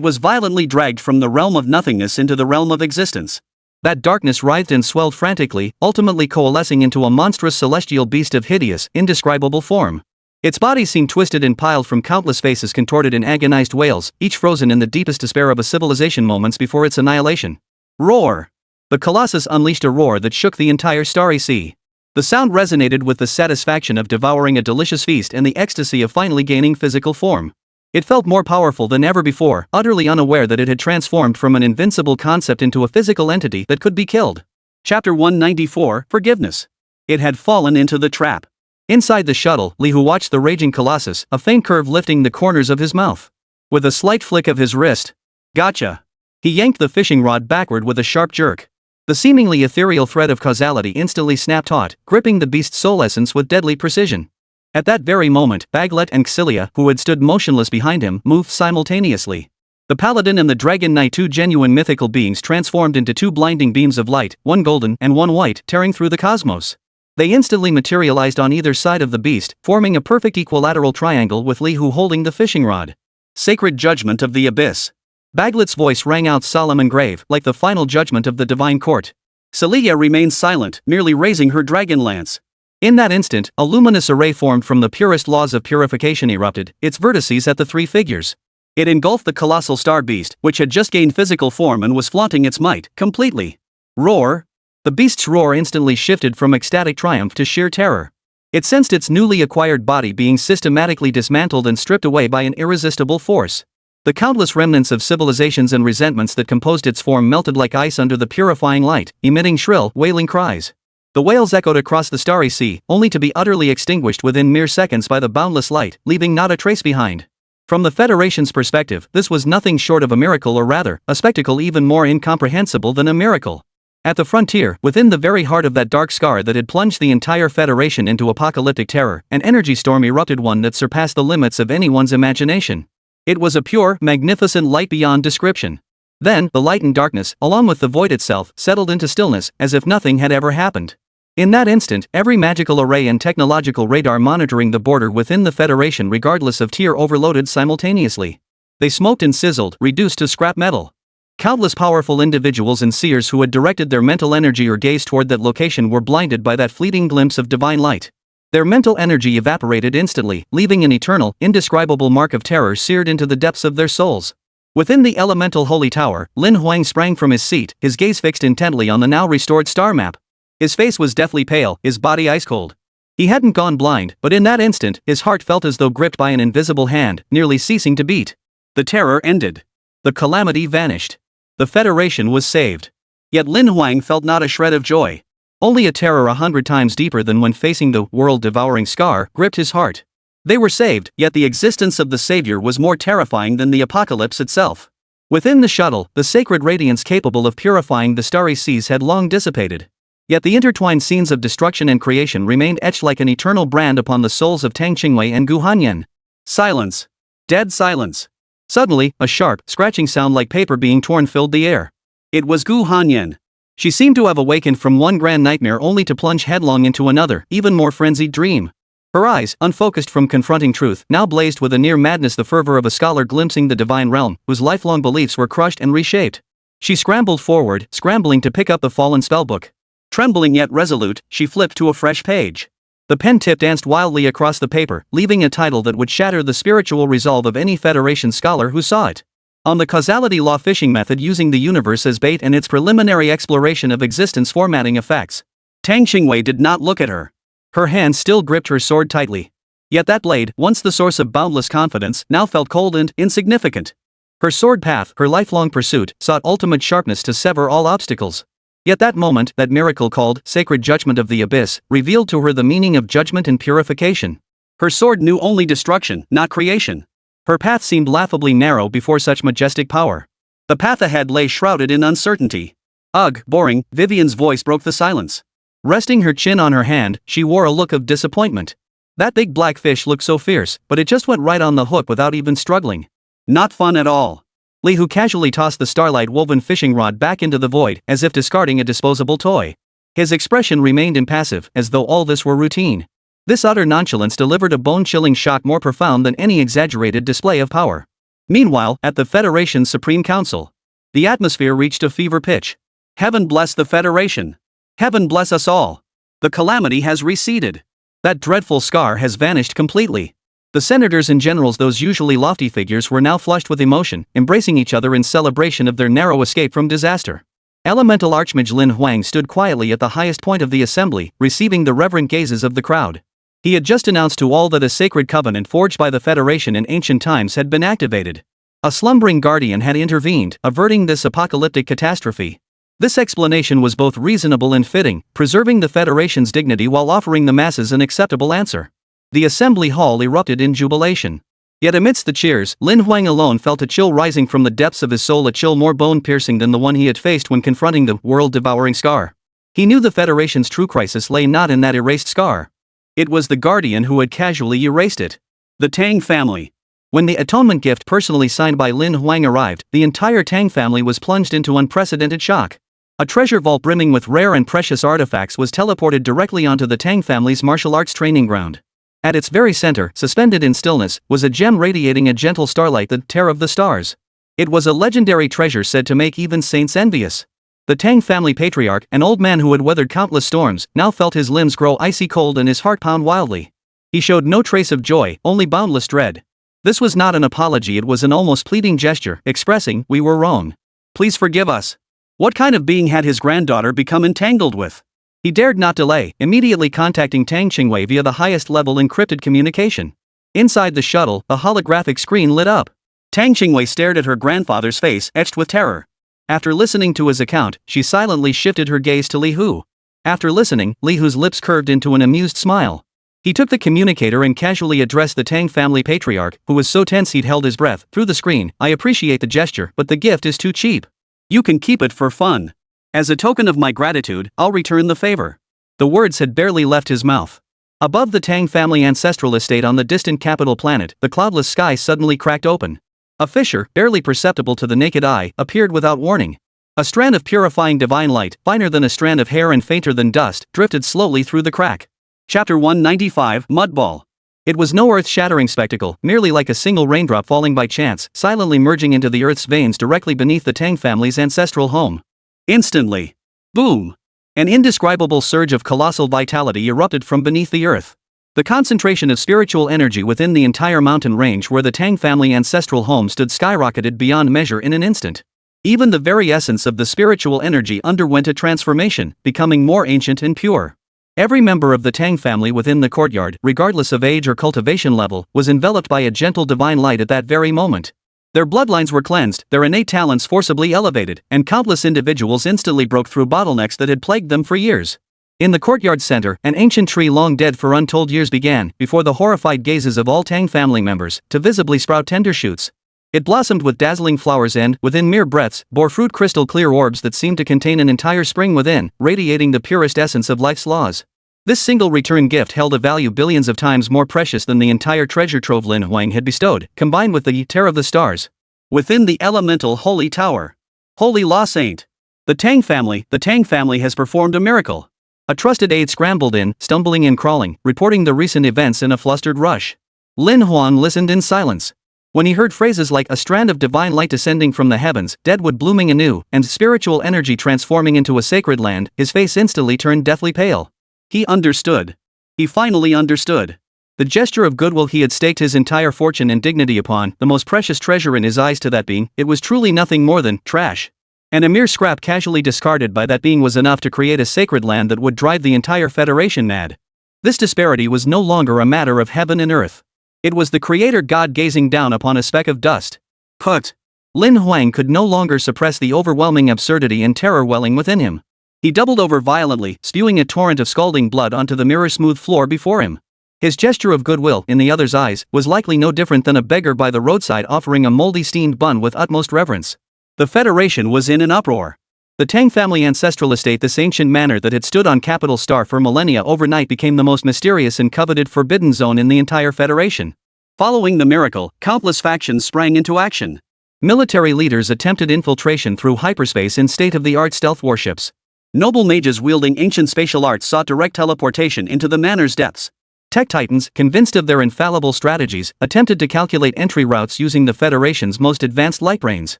was violently dragged from the realm of nothingness into the realm of existence. That darkness writhed and swelled frantically, ultimately coalescing into a monstrous celestial beast of hideous, indescribable form. Its body seemed twisted and piled from countless faces contorted in agonized wails, each frozen in the deepest despair of a civilization moments before its annihilation. Roar! The Colossus unleashed a roar that shook the entire starry sea. The sound resonated with the satisfaction of devouring a delicious feast and the ecstasy of finally gaining physical form. It felt more powerful than ever before, utterly unaware that it had transformed from an invincible concept into a physical entity that could be killed. Chapter 194, Forgiveness. It had fallen into the trap. Inside the shuttle, Li Hu watched the raging colossus, a faint curve lifting the corners of his mouth. With a slight flick of his wrist, "Gotcha!" He yanked the fishing rod backward with a sharp jerk. The seemingly ethereal thread of causality instantly snapped taut, gripping the beast's soul essence with deadly precision. At that very moment, Baglet and Xylia, who had stood motionless behind him, moved simultaneously. The paladin and the dragon knight, two genuine mythical beings, transformed into two blinding beams of light, one golden and one white, tearing through the cosmos. They instantly materialized on either side of the beast, forming a perfect equilateral triangle with Li Hu holding the fishing rod. Sacred judgment of the abyss. Baglet's voice rang out solemn and grave, like the final judgment of the divine court. Xylia remained silent, merely raising her dragon lance. In that instant, a luminous array formed from the purest laws of purification erupted, its vertices at the three figures. It engulfed the colossal star beast, which had just gained physical form and was flaunting its might, completely. Roar! The beast's roar instantly shifted from ecstatic triumph to sheer terror. It sensed its newly acquired body being systematically dismantled and stripped away by an irresistible force. The countless remnants of civilizations and resentments that composed its form melted like ice under the purifying light, emitting shrill, wailing cries. The wails echoed across the starry sea, only to be utterly extinguished within mere seconds by the boundless light, leaving not a trace behind. From the Federation's perspective, this was nothing short of a miracle, or rather, a spectacle even more incomprehensible than a miracle. At the frontier, within the very heart of that dark scar that had plunged the entire Federation into apocalyptic terror, an energy storm erupted, one that surpassed the limits of anyone's imagination. It was a pure, magnificent light beyond description. Then, the light and darkness, along with the void itself, settled into stillness, as if nothing had ever happened. In that instant, every magical array and technological radar monitoring the border within the Federation, regardless of tier, overloaded simultaneously. They smoked and sizzled, reduced to scrap metal. Countless powerful individuals and seers who had directed their mental energy or gaze toward that location were blinded by that fleeting glimpse of divine light. Their mental energy evaporated instantly, leaving an eternal, indescribable mark of terror seared into the depths of their souls. Within the elemental holy tower, Lin Huang sprang from his seat, his gaze fixed intently on the now restored star map. His face was deathly pale, his body ice cold. He hadn't gone blind, but in that instant, his heart felt as though gripped by an invisible hand, nearly ceasing to beat. The terror ended. The calamity vanished. The Federation was saved. Yet Lin Huang felt not a shred of joy. Only a terror 100 times deeper than when facing the world-devouring scar gripped his heart. They were saved, yet the existence of the Savior was more terrifying than the apocalypse itself. Within the shuttle, the sacred radiance capable of purifying the starry seas had long dissipated. Yet the intertwined scenes of destruction and creation remained etched like an eternal brand upon the souls of Tang Qingwei and Gu Hanyan. Silence. Dead silence. Suddenly, a sharp, scratching sound like paper being torn filled the air. It was Gu Hanyan. She seemed to have awakened from one grand nightmare only to plunge headlong into another, even more frenzied dream. Her eyes, unfocused from confronting truth, now blazed with a near madness, the fervor of a scholar glimpsing the divine realm, whose lifelong beliefs were crushed and reshaped. She scrambled forward, scrambling to pick up the fallen spellbook. Trembling yet resolute, she flipped to a fresh page. The pen tip danced wildly across the paper, leaving a title that would shatter the spiritual resolve of any Federation scholar who saw it. On the causality law fishing method, using the universe as bait and its preliminary exploration of existence formatting effects. Tang Qingwei did not look at her. Her hand still gripped her sword tightly. Yet that blade, once the source of boundless confidence, now felt cold and insignificant. Her sword path, her lifelong pursuit, sought ultimate sharpness to sever all obstacles. Yet that moment, that miracle called sacred judgment of the abyss, revealed to her the meaning of judgment and purification. Her sword knew only destruction, not creation. Her path seemed laughably narrow before such majestic power. The path ahead lay shrouded in uncertainty. Ugh, boring, Vivian's voice broke the silence. Resting her chin on her hand, she wore a look of disappointment. That big black fish looked so fierce, but it just went right on the hook without even struggling. Not fun at all. Li Hu casually tossed the starlight-woven fishing rod back into the void, as if discarding a disposable toy. His expression remained impassive, as though all this were routine. This utter nonchalance delivered a bone-chilling shock more profound than any exaggerated display of power. Meanwhile, at the Federation's Supreme Council, the atmosphere reached a fever pitch. Heaven bless the Federation. Heaven bless us all. The calamity has receded. That dreadful scar has vanished completely. The senators and generals, those usually lofty figures, were now flushed with emotion, embracing each other in celebration of their narrow escape from disaster. Elemental Archmage Lin Huang stood quietly at the highest point of the assembly, receiving the reverent gazes of the crowd. He had just announced to all that a sacred covenant forged by the Federation in ancient times had been activated. A slumbering guardian had intervened, averting this apocalyptic catastrophe. This explanation was both reasonable and fitting, preserving the Federation's dignity while offering the masses an acceptable answer. The assembly hall erupted in jubilation. Yet amidst the cheers, Lin Huang alone felt a chill rising from the depths of his soul, a chill more bone-piercing than the one he had faced when confronting the world-devouring scar. He knew the Federation's true crisis lay not in that erased scar. It was the Guardian who had casually erased it. The Tang family. When the atonement gift personally signed by Lin Huang arrived, the entire Tang family was plunged into unprecedented shock. A treasure vault brimming with rare and precious artifacts was teleported directly onto the Tang family's martial arts training ground. At its very center, suspended in stillness, was a gem radiating a gentle starlight, the Tear of the Stars. It was a legendary treasure said to make even saints envious. The Tang family patriarch, an old man who had weathered countless storms, now felt his limbs grow icy cold and his heart pound wildly. He showed no trace of joy, only boundless dread. This was not an apology, it was an almost pleading gesture, expressing, "We were wrong. Please forgive us." What kind of being had his granddaughter become entangled with? He dared not delay, immediately contacting Tang Qingwei via the highest level encrypted communication. Inside the shuttle, a holographic screen lit up. Tang Qingwei stared at her grandfather's face, etched with terror. After listening to his account, she silently shifted her gaze to Li Hu. After listening, Li Hu's lips curved into an amused smile. He took the communicator and casually addressed the Tang family patriarch, who was so tense he'd held his breath, through the screen. "I appreciate the gesture, but the gift is too cheap. You can keep it for fun. As a token of my gratitude, I'll return the favor." The words had barely left his mouth. Above the Tang family ancestral estate on the distant capital planet, the cloudless sky suddenly cracked open. A fissure, barely perceptible to the naked eye, appeared without warning. A strand of purifying divine light, finer than a strand of hair and fainter than dust, drifted slowly through the crack. Chapter 195, Mudball. It was no earth-shattering spectacle, merely like a single raindrop falling by chance, silently merging into the earth's veins directly beneath the Tang family's ancestral home. Instantly. Boom! An indescribable surge of colossal vitality erupted from beneath the earth. The concentration of spiritual energy within the entire mountain range where the Tang family ancestral home stood skyrocketed beyond measure in an instant. Even the very essence of the spiritual energy underwent a transformation, becoming more ancient and pure. Every member of the Tang family within the courtyard, regardless of age or cultivation level, was enveloped by a gentle divine light at that very moment. Their bloodlines were cleansed, their innate talents forcibly elevated, and countless individuals instantly broke through bottlenecks that had plagued them for years. In the courtyard center, an ancient tree long dead for untold years began, before the horrified gazes of all Tang family members, to visibly sprout tender shoots. It blossomed with dazzling flowers and, within mere breaths, bore fruit crystal clear orbs that seemed to contain an entire spring within, radiating the purest essence of life's laws. This single return gift held a value billions of times more precious than the entire treasure trove Lin Huang had bestowed, combined with the Tear of the Stars. Within the elemental Holy Tower. Holy Law Saint. The Tang family has performed a miracle. A trusted aide scrambled in, stumbling and crawling, reporting the recent events in a flustered rush. Lin Huang listened in silence. When he heard phrases like "a strand of divine light descending from the heavens, deadwood blooming anew, and spiritual energy transforming into a sacred land," his face instantly turned deathly pale. He understood. He finally understood. The gesture of goodwill he had staked his entire fortune and dignity upon, the most precious treasure in his eyes to that being, it was truly nothing more than trash. And a mere scrap casually discarded by that being was enough to create a sacred land that would drive the entire Federation mad. This disparity was no longer a matter of heaven and earth. It was the Creator God gazing down upon a speck of dust. Put. Lin Huang could no longer suppress the overwhelming absurdity and terror welling within him. He doubled over violently, spewing a torrent of scalding blood onto the mirror-smooth floor before him. His gesture of goodwill, in the other's eyes, was likely no different than a beggar by the roadside offering a moldy steamed bun with utmost reverence. The Federation was in an uproar. The Tang family ancestral estate, this ancient manor that had stood on Capital Star for millennia, overnight became the most mysterious and coveted forbidden zone in the entire Federation. Following the miracle, countless factions sprang into action. Military leaders attempted infiltration through hyperspace in state-of-the-art stealth warships. Noble mages wielding ancient spatial arts sought direct teleportation into the manor's depths. Tech titans, convinced of their infallible strategies, attempted to calculate entry routes using the Federation's most advanced light brains.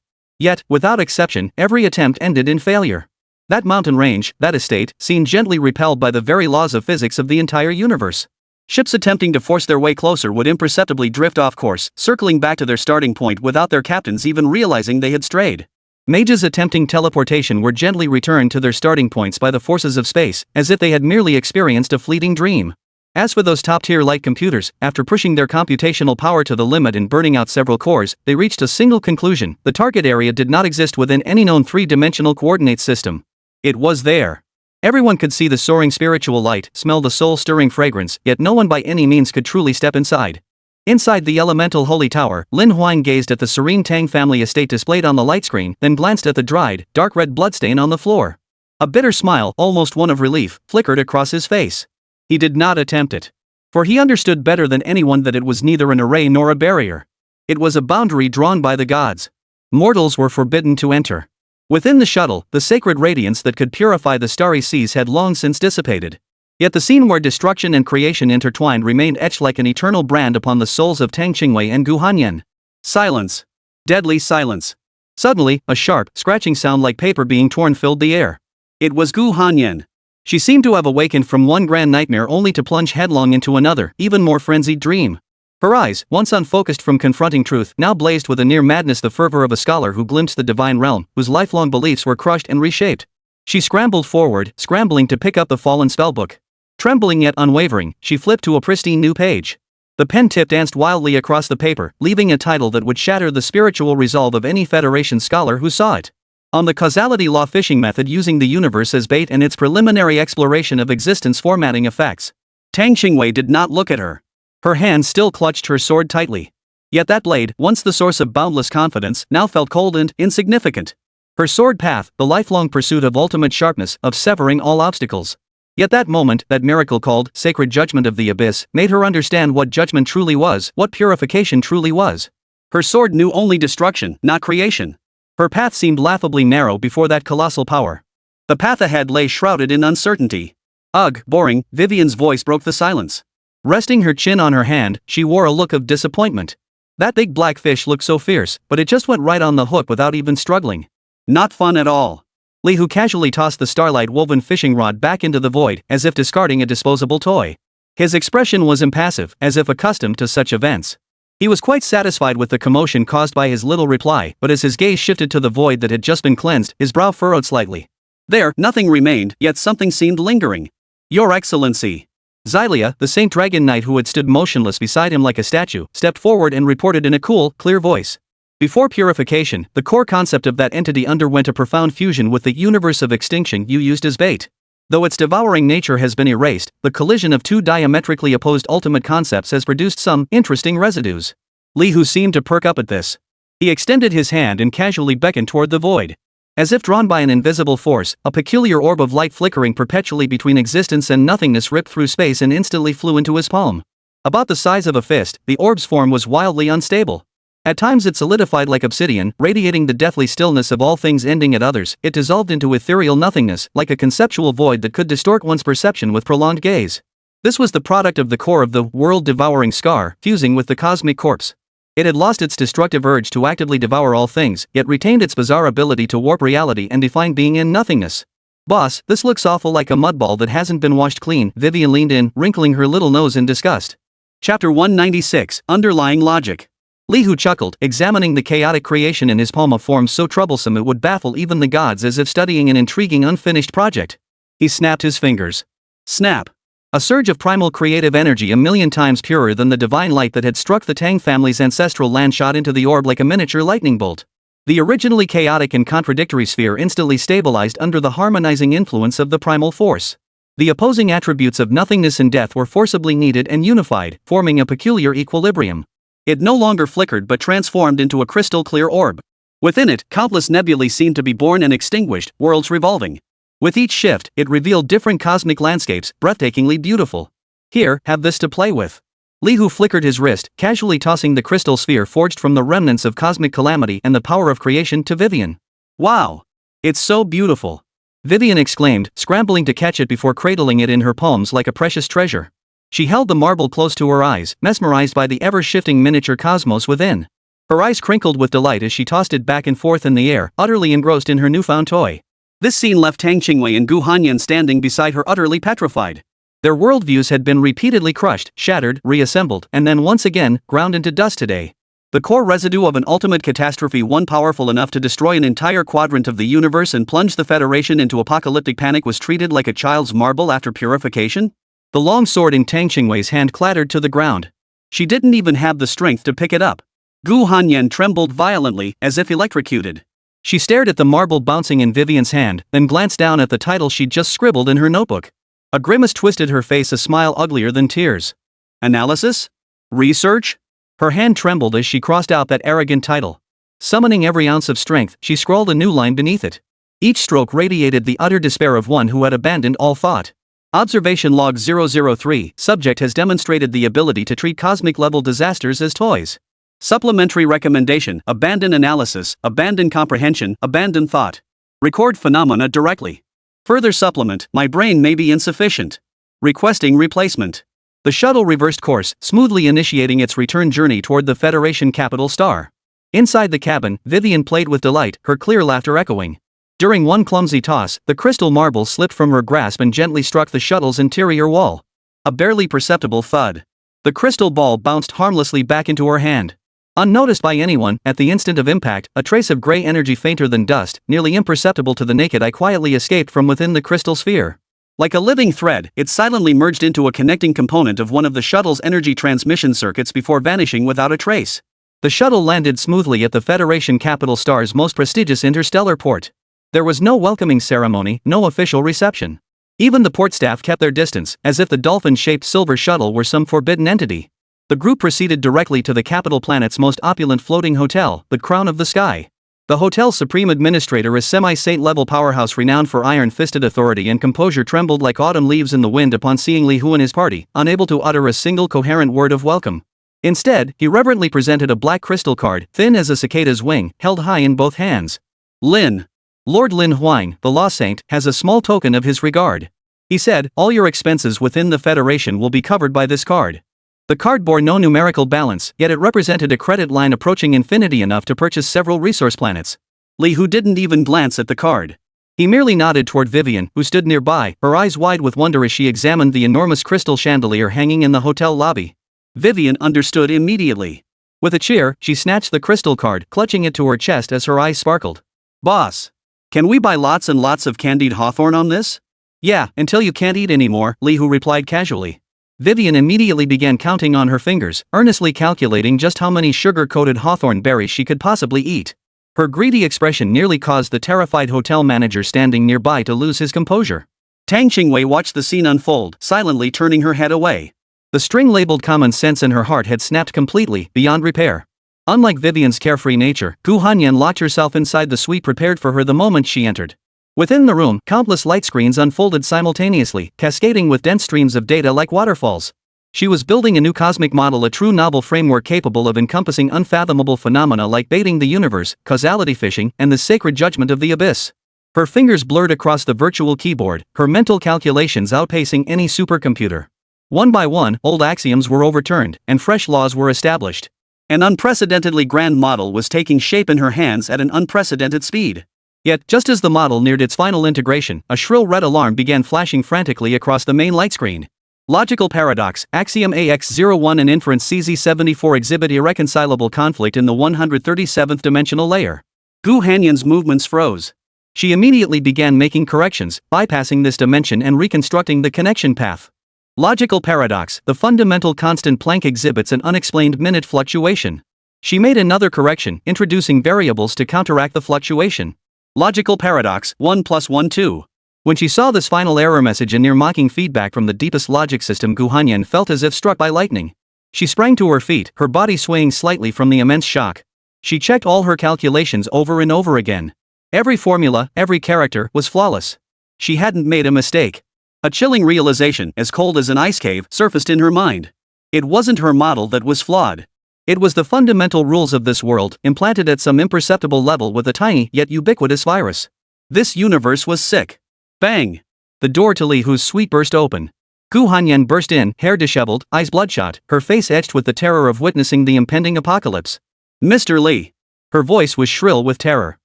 Yet, without exception, every attempt ended in failure. That mountain range, that estate, seemed gently repelled by the very laws of physics of the entire universe. Ships attempting to force their way closer would imperceptibly drift off course, circling back to their starting point without their captains even realizing they had strayed. Mages attempting teleportation were gently returned to their starting points by the forces of space, as if they had merely experienced a fleeting dream. As for those top-tier light computers, after pushing their computational power to the limit and burning out several cores, they reached a single conclusion: the target area did not exist within any known three-dimensional coordinate system. It was there. Everyone could see the soaring spiritual light, smell the soul-stirring fragrance, yet no one by any means could truly step inside. Inside the elemental holy tower, Lin Huang gazed at the serene Tang family estate displayed on the light screen, then glanced at the dried, dark red bloodstain on the floor. A bitter smile, almost one of relief, flickered across his face. He did not attempt it. For he understood better than anyone that it was neither an array nor a barrier. It was a boundary drawn by the gods. Mortals were forbidden to enter. Within the shuttle, the sacred radiance that could purify the starry seas had long since dissipated. Yet the scene where destruction and creation intertwined remained etched like an eternal brand upon the souls of Tang Qingwei and Gu Hanyan. Silence. Deadly silence. Suddenly, a sharp, scratching sound like paper being torn filled the air. It was Gu Hanyan. She seemed to have awakened from one grand nightmare only to plunge headlong into another, even more frenzied dream. Her eyes, once unfocused from confronting truth, now blazed with a near madness, the fervor of a scholar who glimpsed the divine realm, whose lifelong beliefs were crushed and reshaped. She scrambled forward, scrambling to pick up the fallen spellbook. Trembling yet unwavering, she flipped to a pristine new page. The pen tip danced wildly across the paper, leaving a title that would shatter the spiritual resolve of any Federation scholar who saw it. On the causality law fishing method, using the universe as bait and its preliminary exploration of existence formatting effects. Tang Qingwei did not look at her. Her hand still clutched her sword tightly. Yet that blade, once the source of boundless confidence, now felt cold and insignificant. Her sword path, the lifelong pursuit of ultimate sharpness, of severing all obstacles. Yet that moment, that miracle called sacred judgment of the abyss, made her understand what judgment truly was, what purification truly was. Her sword knew only destruction, not creation. Her path seemed laughably narrow before that colossal power. The path ahead lay shrouded in uncertainty. Ugh, boring, Vivian's voice broke the silence. Resting her chin on her hand, she wore a look of disappointment. That big black fish looked so fierce, but it just went right on the hook without even struggling. Not fun at all. Li Hu casually tossed the starlight-woven fishing rod back into the void, as if discarding a disposable toy. His expression was impassive, as if accustomed to such events. He was quite satisfied with the commotion caused by his little reply, but as his gaze shifted to the void that had just been cleansed, his brow furrowed slightly. There, nothing remained, yet something seemed lingering. Your Excellency. Xylia, the Saint Dragon Knight who had stood motionless beside him like a statue, stepped forward and reported in a cool, clear voice. Before purification, the core concept of that entity underwent a profound fusion with the universe of extinction you used as bait. Though its devouring nature has been erased, the collision of two diametrically opposed ultimate concepts has produced some interesting residues. Li Hu seemed to perk up at this. He extended his hand and casually beckoned toward the void. As if drawn by an invisible force, a peculiar orb of light flickering perpetually between existence and nothingness ripped through space and instantly flew into his palm. About the size of a fist, the orb's form was wildly unstable. At times it solidified like obsidian, radiating the deathly stillness of all things ending. At others, it dissolved into ethereal nothingness, like a conceptual void that could distort one's perception with prolonged gaze. This was the product of the core of the world-devouring scar, fusing with the cosmic corpse. It had lost its destructive urge to actively devour all things, yet retained its bizarre ability to warp reality and define being in nothingness. Boss, this looks awful like a mudball that hasn't been washed clean. Vivian leaned in, wrinkling her little nose in disgust. Chapter 196, Underlying Logic. Li Hu chuckled, examining the chaotic creation in his palm, of forms so troublesome it would baffle even the gods, as if studying an intriguing unfinished project. He snapped his fingers. Snap. A surge of primal creative energy, a million times purer than the divine light that had struck the Tang family's ancestral land, shot into the orb like a miniature lightning bolt. The originally chaotic and contradictory sphere instantly stabilized under the harmonizing influence of the primal force. The opposing attributes of nothingness and death were forcibly kneaded and unified, forming a peculiar equilibrium. It no longer flickered but transformed into a crystal-clear orb. Within it, countless nebulae seemed to be born and extinguished, worlds revolving. With each shift, it revealed different cosmic landscapes, breathtakingly beautiful. Here, have this to play with. Li Hu flickered his wrist, casually tossing the crystal sphere forged from the remnants of cosmic calamity and the power of creation to Vivian. Wow! It's so beautiful! Vivian exclaimed, scrambling to catch it before cradling it in her palms like a precious treasure. She held the marble close to her eyes, mesmerized by the ever-shifting miniature cosmos within. Her eyes crinkled with delight as she tossed it back and forth in the air, utterly engrossed in her newfound toy. This scene left Tang Qingwei and Gu Hanyan standing beside her, utterly petrified. Their worldviews had been repeatedly crushed, shattered, reassembled, and then once again, ground into dust today. The core residue of an ultimate catastrophe, one powerful enough to destroy an entire quadrant of the universe and plunge the Federation into apocalyptic panic, was treated like a child's marble after purification? The long sword in Tang Qingwei's hand clattered to the ground. She didn't even have the strength to pick it up. Gu Hanyan trembled violently, as if electrocuted. She stared at the marble bouncing in Vivian's hand, then glanced down at the title she'd just scribbled in her notebook. A grimace twisted her face, a smile uglier than tears. Analysis? Research? Her hand trembled as she crossed out that arrogant title. Summoning every ounce of strength, she scrawled a new line beneath it. Each stroke radiated the utter despair of one who had abandoned all thought. Observation Log 003, subject has demonstrated the ability to treat cosmic-level disasters as toys. Supplementary recommendation: abandon analysis, abandon comprehension, abandon thought. Record phenomena directly. Further supplement: my brain may be insufficient. Requesting replacement. The shuttle reversed course, smoothly initiating its return journey toward the Federation capital Star. Inside the cabin, Vivian played with delight, her clear laughter echoing. During one clumsy toss, the crystal marble slipped from her grasp and gently struck the shuttle's interior wall. A barely perceptible thud. The crystal ball bounced harmlessly back into her hand. Unnoticed by anyone, at the instant of impact, a trace of gray energy fainter than dust, nearly imperceptible to the naked eye, quietly escaped from within the crystal sphere. Like a living thread, it silently merged into a connecting component of one of the shuttle's energy transmission circuits before vanishing without a trace. The shuttle landed smoothly at the Federation capital Star's most prestigious interstellar port. There was no welcoming ceremony, no official reception. Even the port staff kept their distance, as if the dolphin-shaped silver shuttle were some forbidden entity. The group proceeded directly to the capital planet's most opulent floating hotel, the Crown of the Sky. The hotel's supreme administrator, a semi-saint-level powerhouse renowned for iron-fisted authority and composure, trembled like autumn leaves in the wind upon seeing Li Hu and his party, unable to utter a single coherent word of welcome. Instead, he reverently presented a black crystal card, thin as a cicada's wing, held high in both hands. Lin. Lord Lin Huang, the law saint, has a small token of his regard. He said, all your expenses within the Federation will be covered by this card. The card bore no numerical balance, yet it represented a credit line approaching infinity, enough to purchase several resource planets. Li Hu didn't even glance at the card. He merely nodded toward Vivian, who stood nearby, her eyes wide with wonder as she examined the enormous crystal chandelier hanging in the hotel lobby. Vivian understood immediately. With a cheer, she snatched the crystal card, clutching it to her chest as her eyes sparkled. Boss, can we buy lots and lots of candied hawthorn on this? Yeah, until you can't eat anymore, Li Hu replied casually. Vivian immediately began counting on her fingers, earnestly calculating just how many sugar-coated hawthorn berries she could possibly eat. Her greedy expression nearly caused the terrified hotel manager standing nearby to lose his composure. Tang Qingwei watched the scene unfold, silently turning her head away. The string labeled common sense in her heart had snapped completely, beyond repair. Unlike Vivian's carefree nature, Gu Hanyan locked herself inside the suite prepared for her the moment she entered. Within the room, countless light screens unfolded simultaneously, cascading with dense streams of data like waterfalls. She was building a new cosmic model, a true novel framework capable of encompassing unfathomable phenomena like baiting the universe, causality fishing, and the sacred judgment of the abyss. Her fingers blurred across the virtual keyboard, her mental calculations outpacing any supercomputer. One by one, old axioms were overturned, and fresh laws were established. An unprecedentedly grand model was taking shape in her hands at an unprecedented speed. Yet, just as the model neared its final integration, a shrill red alarm began flashing frantically across the main light screen. Logical paradox, axiom AX01 and inference CZ74 exhibit irreconcilable conflict in the 137th dimensional layer. Gu Hanyan's movements froze. She immediately began making corrections, bypassing this dimension and reconstructing the connection path. Logical paradox, the fundamental constant Planck exhibits an unexplained minute fluctuation. She made another correction, introducing variables to counteract the fluctuation. Logical paradox, 1 + 1 2. When she saw this final error message and near mocking feedback from the deepest logic system, Gu Hanyan felt as if struck by lightning. She sprang to her feet, her body swaying slightly from the immense shock. She checked all her calculations over and over again. Every formula, every character, was flawless. She hadn't made a mistake. A chilling realization, as cold as an ice cave, surfaced in her mind. It wasn't her model that was flawed. It was the fundamental rules of this world, implanted at some imperceptible level with a tiny yet ubiquitous virus. This universe was sick. Bang! The door to Li Hu's suite burst open. Gu Hanyan burst in, hair disheveled, eyes bloodshot, her face etched with the terror of witnessing the impending apocalypse. Mr. Li! Her voice was shrill with terror.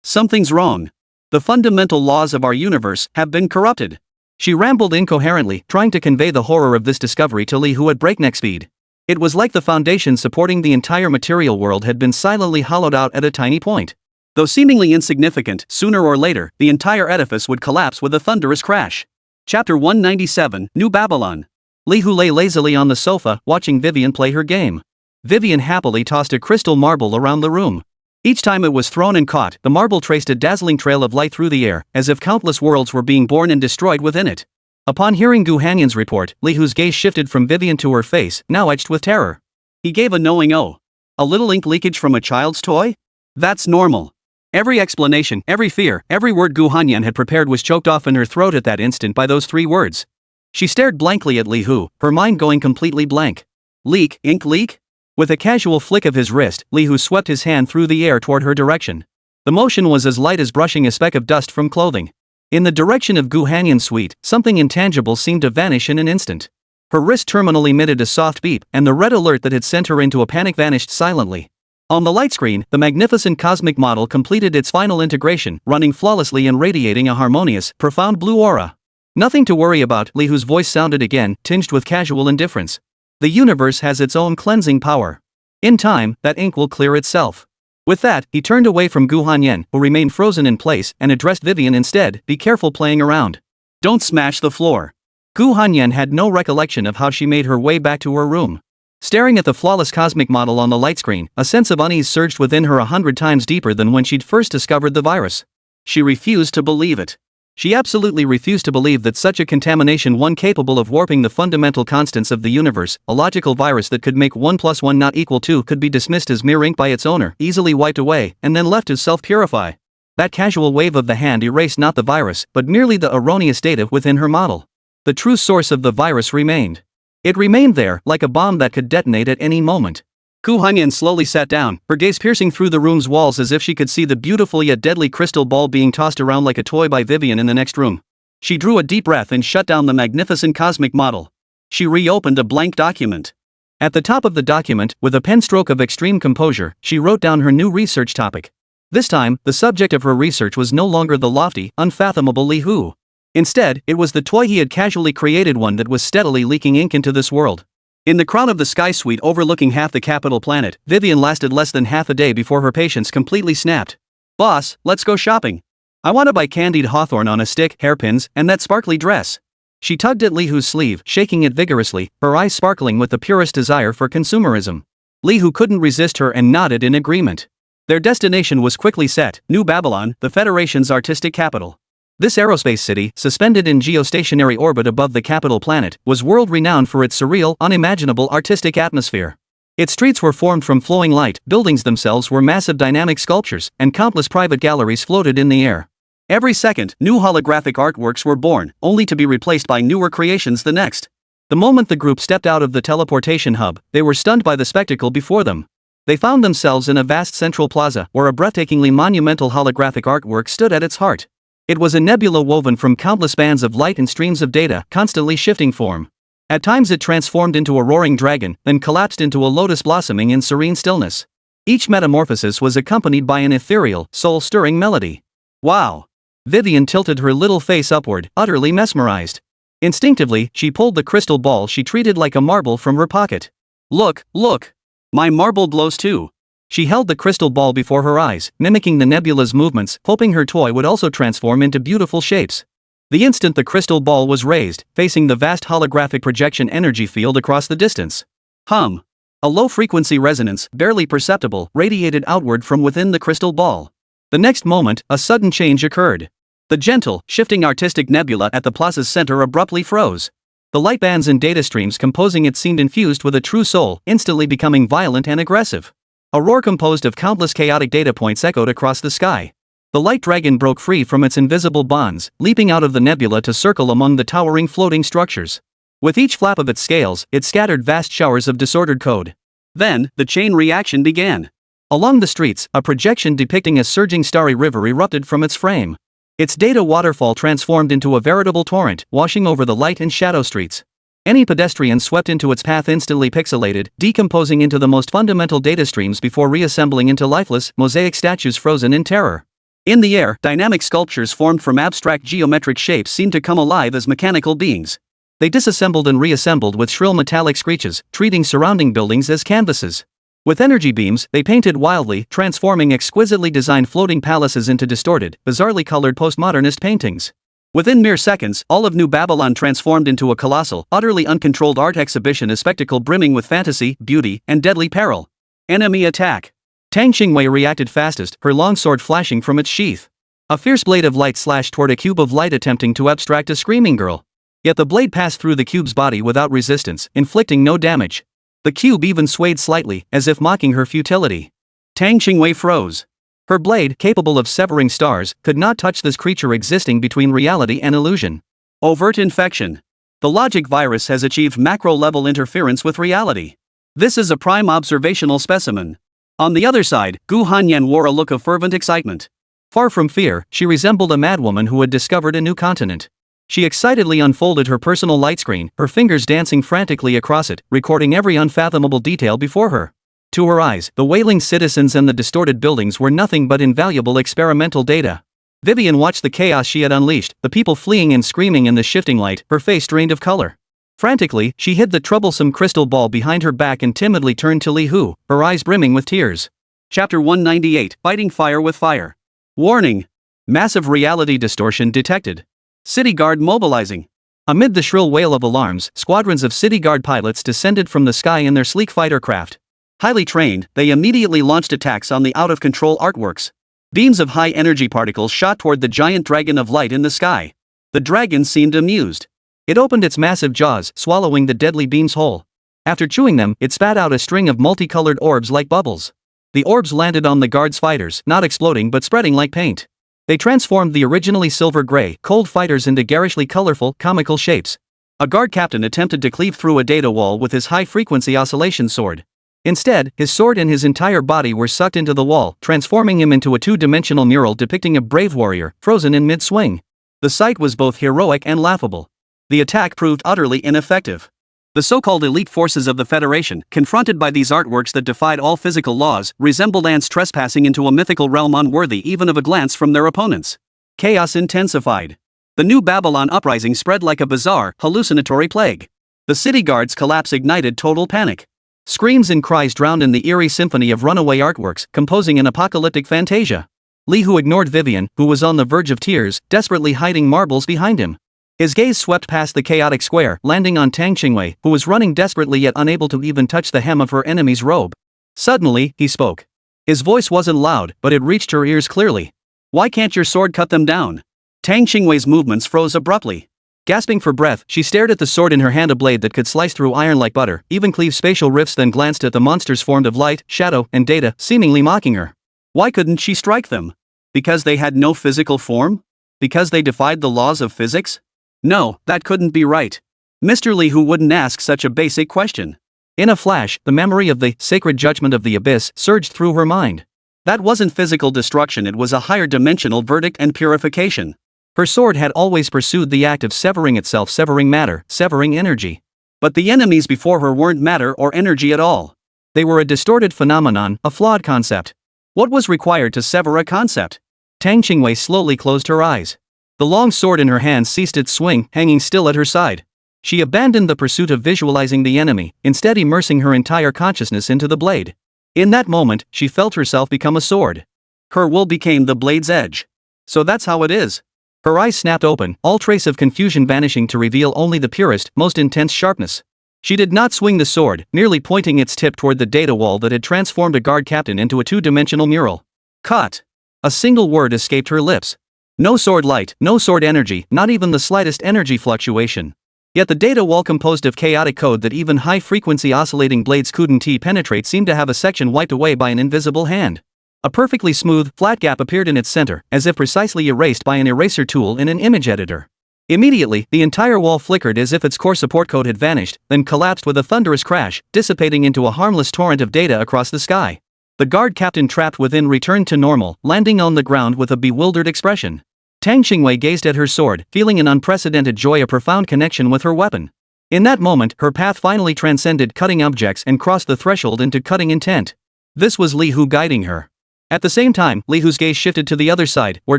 Something's wrong. The fundamental laws of our universe have been corrupted. She rambled incoherently, trying to convey the horror of this discovery to Li Hu at breakneck speed. It was like the foundation supporting the entire material world had been silently hollowed out at a tiny point. Though seemingly insignificant, sooner or later, the entire edifice would collapse with a thunderous crash. Chapter 197, New Babylon. Li Hu lay lazily on the sofa, watching Vivian play her game. Vivian happily tossed a crystal marble around the room. Each time it was thrown and caught, the marble traced a dazzling trail of light through the air, as if countless worlds were being born and destroyed within it. Upon hearing Gu Hanyan's report, Li Hu's gaze shifted from Vivian to her face, now etched with terror. He gave a knowing "oh. A little ink leakage from a child's toy? That's normal." Every explanation, every fear, every word Gu Hanyan had prepared was choked off in her throat at that instant by those 3 words. She stared blankly at Li Hu, her mind going completely blank. Leak, ink leak? With a casual flick of his wrist, Li Hu swept his hand through the air toward her direction. The motion was as light as brushing a speck of dust from clothing. In the direction of Gu Hanyan's suite, something intangible seemed to vanish in an instant. Her wrist terminal emitted a soft beep, and the red alert that had sent her into a panic vanished silently. On the light screen, the magnificent cosmic model completed its final integration, running flawlessly and radiating a harmonious, profound blue aura. "Nothing to worry about," Li Hu's voice sounded again, tinged with casual indifference. "The universe has its own cleansing power. In time, that ink will clear itself." With that, he turned away from Gu Hanyan, who remained frozen in place, and addressed Vivian instead. "Be careful playing around. Don't smash the floor." Gu Hanyan had no recollection of how she made her way back to her room. Staring at the flawless cosmic model on the light screen, a sense of unease surged within her 100 times deeper than when she'd first discovered the virus. She refused to believe it. She absolutely refused to believe that such a contamination, one capable of warping the fundamental constants of the universe, a logical virus that could make 1 + 1 not equal 2, could be dismissed as mere ink by its owner, easily wiped away, and then left to self-purify. That casual wave of the hand erased not the virus, but merely the erroneous data within her model. The true source of the virus remained. It remained there, like a bomb that could detonate at any moment. Gu Hanyan slowly sat down, her gaze piercing through the room's walls as if she could see the beautiful yet deadly crystal ball being tossed around like a toy by Vivian in the next room. She drew a deep breath and shut down the magnificent cosmic model. She reopened a blank document. At the top of the document, with a pen stroke of extreme composure, she wrote down her new research topic. This time, the subject of her research was no longer the lofty, unfathomable Li Hu. Instead, it was the toy he had casually created, one that was steadily leaking ink into this world. In the crown of the sky suite overlooking half the capital planet, Vivian lasted less than half a day before her patience completely snapped. "Boss, let's go shopping. I want to buy candied hawthorn on a stick, hairpins, and that sparkly dress." She tugged at Li Hu's sleeve, shaking it vigorously, her eyes sparkling with the purest desire for consumerism. Li Hu couldn't resist her and nodded in agreement. Their destination was quickly set: New Babylon, the Federation's artistic capital. This aerospace city, suspended in geostationary orbit above the capital planet, was world-renowned for its surreal, unimaginable artistic atmosphere. Its streets were formed from flowing light, buildings themselves were massive dynamic sculptures, and countless private galleries floated in the air. Every second, new holographic artworks were born, only to be replaced by newer creations the next. The moment the group stepped out of the teleportation hub, they were stunned by the spectacle before them. They found themselves in a vast central plaza, where a breathtakingly monumental holographic artwork stood at its heart. It was a nebula woven from countless bands of light and streams of data, constantly shifting form. At times it transformed into a roaring dragon, then collapsed into a lotus blossoming in serene stillness. Each metamorphosis was accompanied by an ethereal, soul-stirring melody. "Wow!" Vivian tilted her little face upward, utterly mesmerized. Instinctively, she pulled the crystal ball she treated like a marble from her pocket. "Look, look! My marble glows too!" She held the crystal ball before her eyes, mimicking the nebula's movements, hoping her toy would also transform into beautiful shapes. The instant the crystal ball was raised, facing the vast holographic projection energy field across the distance. Hum! A low-frequency resonance, barely perceptible, radiated outward from within the crystal ball. The next moment, a sudden change occurred. The gentle, shifting artistic nebula at the plaza's center abruptly froze. The light bands and data streams composing it seemed infused with a true soul, instantly becoming violent and aggressive. A roar composed of countless chaotic data points echoed across the sky. The light dragon broke free from its invisible bonds, leaping out of the nebula to circle among the towering floating structures. With each flap of its scales, it scattered vast showers of disordered code. Then, the chain reaction began. Along the streets, a projection depicting a surging starry river erupted from its frame. Its data waterfall transformed into a veritable torrent, washing over the light and shadow streets. Any pedestrian swept into its path instantly pixelated, decomposing into the most fundamental data streams before reassembling into lifeless, mosaic statues frozen in terror. In the air, dynamic sculptures formed from abstract geometric shapes seemed to come alive as mechanical beings. They disassembled and reassembled with shrill metallic screeches, treating surrounding buildings as canvases. With energy beams, they painted wildly, transforming exquisitely designed floating palaces into distorted, bizarrely colored postmodernist paintings. Within mere seconds, all of New Babylon transformed into a colossal, utterly uncontrolled art exhibition, a spectacle brimming with fantasy, beauty, and deadly peril. Enemy attack. Tang Qingwei reacted fastest, her longsword flashing from its sheath. A fierce blade of light slashed toward a cube of light, attempting to abstract a screaming girl. Yet the blade passed through the cube's body without resistance, inflicting no damage. The cube even swayed slightly, as if mocking her futility. Tang Qingwei froze. Her blade, capable of severing stars, could not touch this creature existing between reality and illusion. Overt infection. The logic virus has achieved macro-level interference with reality. This is a prime observational specimen. On the other side, Gu Hanyan wore a look of fervent excitement. Far from fear, she resembled a madwoman who had discovered a new continent. She excitedly unfolded her personal light screen, her fingers dancing frantically across it, recording every unfathomable detail before her. To her eyes, the wailing citizens and the distorted buildings were nothing but invaluable experimental data. Vivian watched the chaos she had unleashed, the people fleeing and screaming in the shifting light, her face drained of color. Frantically, she hid the troublesome crystal ball behind her back and timidly turned to Li Hu, her eyes brimming with tears. Chapter 198, Fighting Fire with Fire. Warning! Massive reality distortion detected. City Guard mobilizing. Amid the shrill wail of alarms, squadrons of City Guard pilots descended from the sky in their sleek fighter craft. Highly trained, they immediately launched attacks on the out-of-control artworks. Beams of high-energy particles shot toward the giant dragon of light in the sky. The dragon seemed amused. It opened its massive jaws, swallowing the deadly beams whole. After chewing them, it spat out a string of multicolored orbs like bubbles. The orbs landed on the guard's fighters, not exploding but spreading like paint. They transformed the originally silver-gray, cold fighters into garishly colorful, comical shapes. A guard captain attempted to cleave through a data wall with his high-frequency oscillation sword. Instead, his sword and his entire body were sucked into the wall, transforming him into a two-dimensional mural depicting a brave warrior, frozen in mid-swing. The sight was both heroic and laughable. The attack proved utterly ineffective. The so-called elite forces of the Federation, confronted by these artworks that defied all physical laws, resembled ants trespassing into a mythical realm unworthy even of a glance from their opponents. Chaos intensified. The New Babylon uprising spread like a bizarre, hallucinatory plague. The city guards' collapse ignited total panic. Screams and cries drowned in the eerie symphony of runaway artworks, composing an apocalyptic fantasia. Li Hu ignored Vivian, who was on the verge of tears, desperately hiding marbles behind him. His gaze swept past the chaotic square, landing on Tang Qingwei, who was running desperately yet unable to even touch the hem of her enemy's robe. Suddenly, he spoke. His voice wasn't loud, but it reached her ears clearly. "Why can't your sword cut them down?" Tang Qingwei's movements froze abruptly. Gasping for breath, she stared at the sword in her hand, a blade that could slice through iron like butter, even cleave spatial rifts, then glanced at the monsters formed of light, shadow, and data, seemingly mocking her. Why couldn't she strike them? Because they had no physical form? Because they defied the laws of physics? No, that couldn't be right. Mr. Li Hu wouldn't ask such a basic question. In a flash, the memory of the sacred judgment of the abyss surged through her mind. That wasn't physical destruction, it was a higher dimensional verdict and purification. Her sword had always pursued the act of severing itself, severing matter, severing energy. But the enemies before her weren't matter or energy at all. They were a distorted phenomenon, a flawed concept. What was required to sever a concept? Tang Qingwei slowly closed her eyes. The long sword in her hand ceased its swing, hanging still at her side. She abandoned the pursuit of visualizing the enemy, instead immersing her entire consciousness into the blade. In that moment, she felt herself become a sword. Her will became the blade's edge. So that's how it is. Her eyes snapped open, all trace of confusion vanishing to reveal only the purest, most intense sharpness. She did not swing the sword, merely pointing its tip toward the data wall that had transformed a guard captain into a two-dimensional mural. Cut. A single word escaped her lips. No sword light, no sword energy, not even the slightest energy fluctuation. Yet the data wall, composed of chaotic code that even high-frequency oscillating blades couldn't penetrate, seemed to have a section wiped away by an invisible hand. A perfectly smooth, flat gap appeared in its center, as if precisely erased by an eraser tool in an image editor. Immediately, the entire wall flickered as if its core support code had vanished, then collapsed with a thunderous crash, dissipating into a harmless torrent of data across the sky. The guard captain trapped within returned to normal, landing on the ground with a bewildered expression. Tang Qingwei gazed at her sword, feeling an unprecedented joy, a profound connection with her weapon. In that moment, her path finally transcended cutting objects and crossed the threshold into cutting intent. This was Li Hu guiding her. At the same time, Li Hu's gaze shifted to the other side, where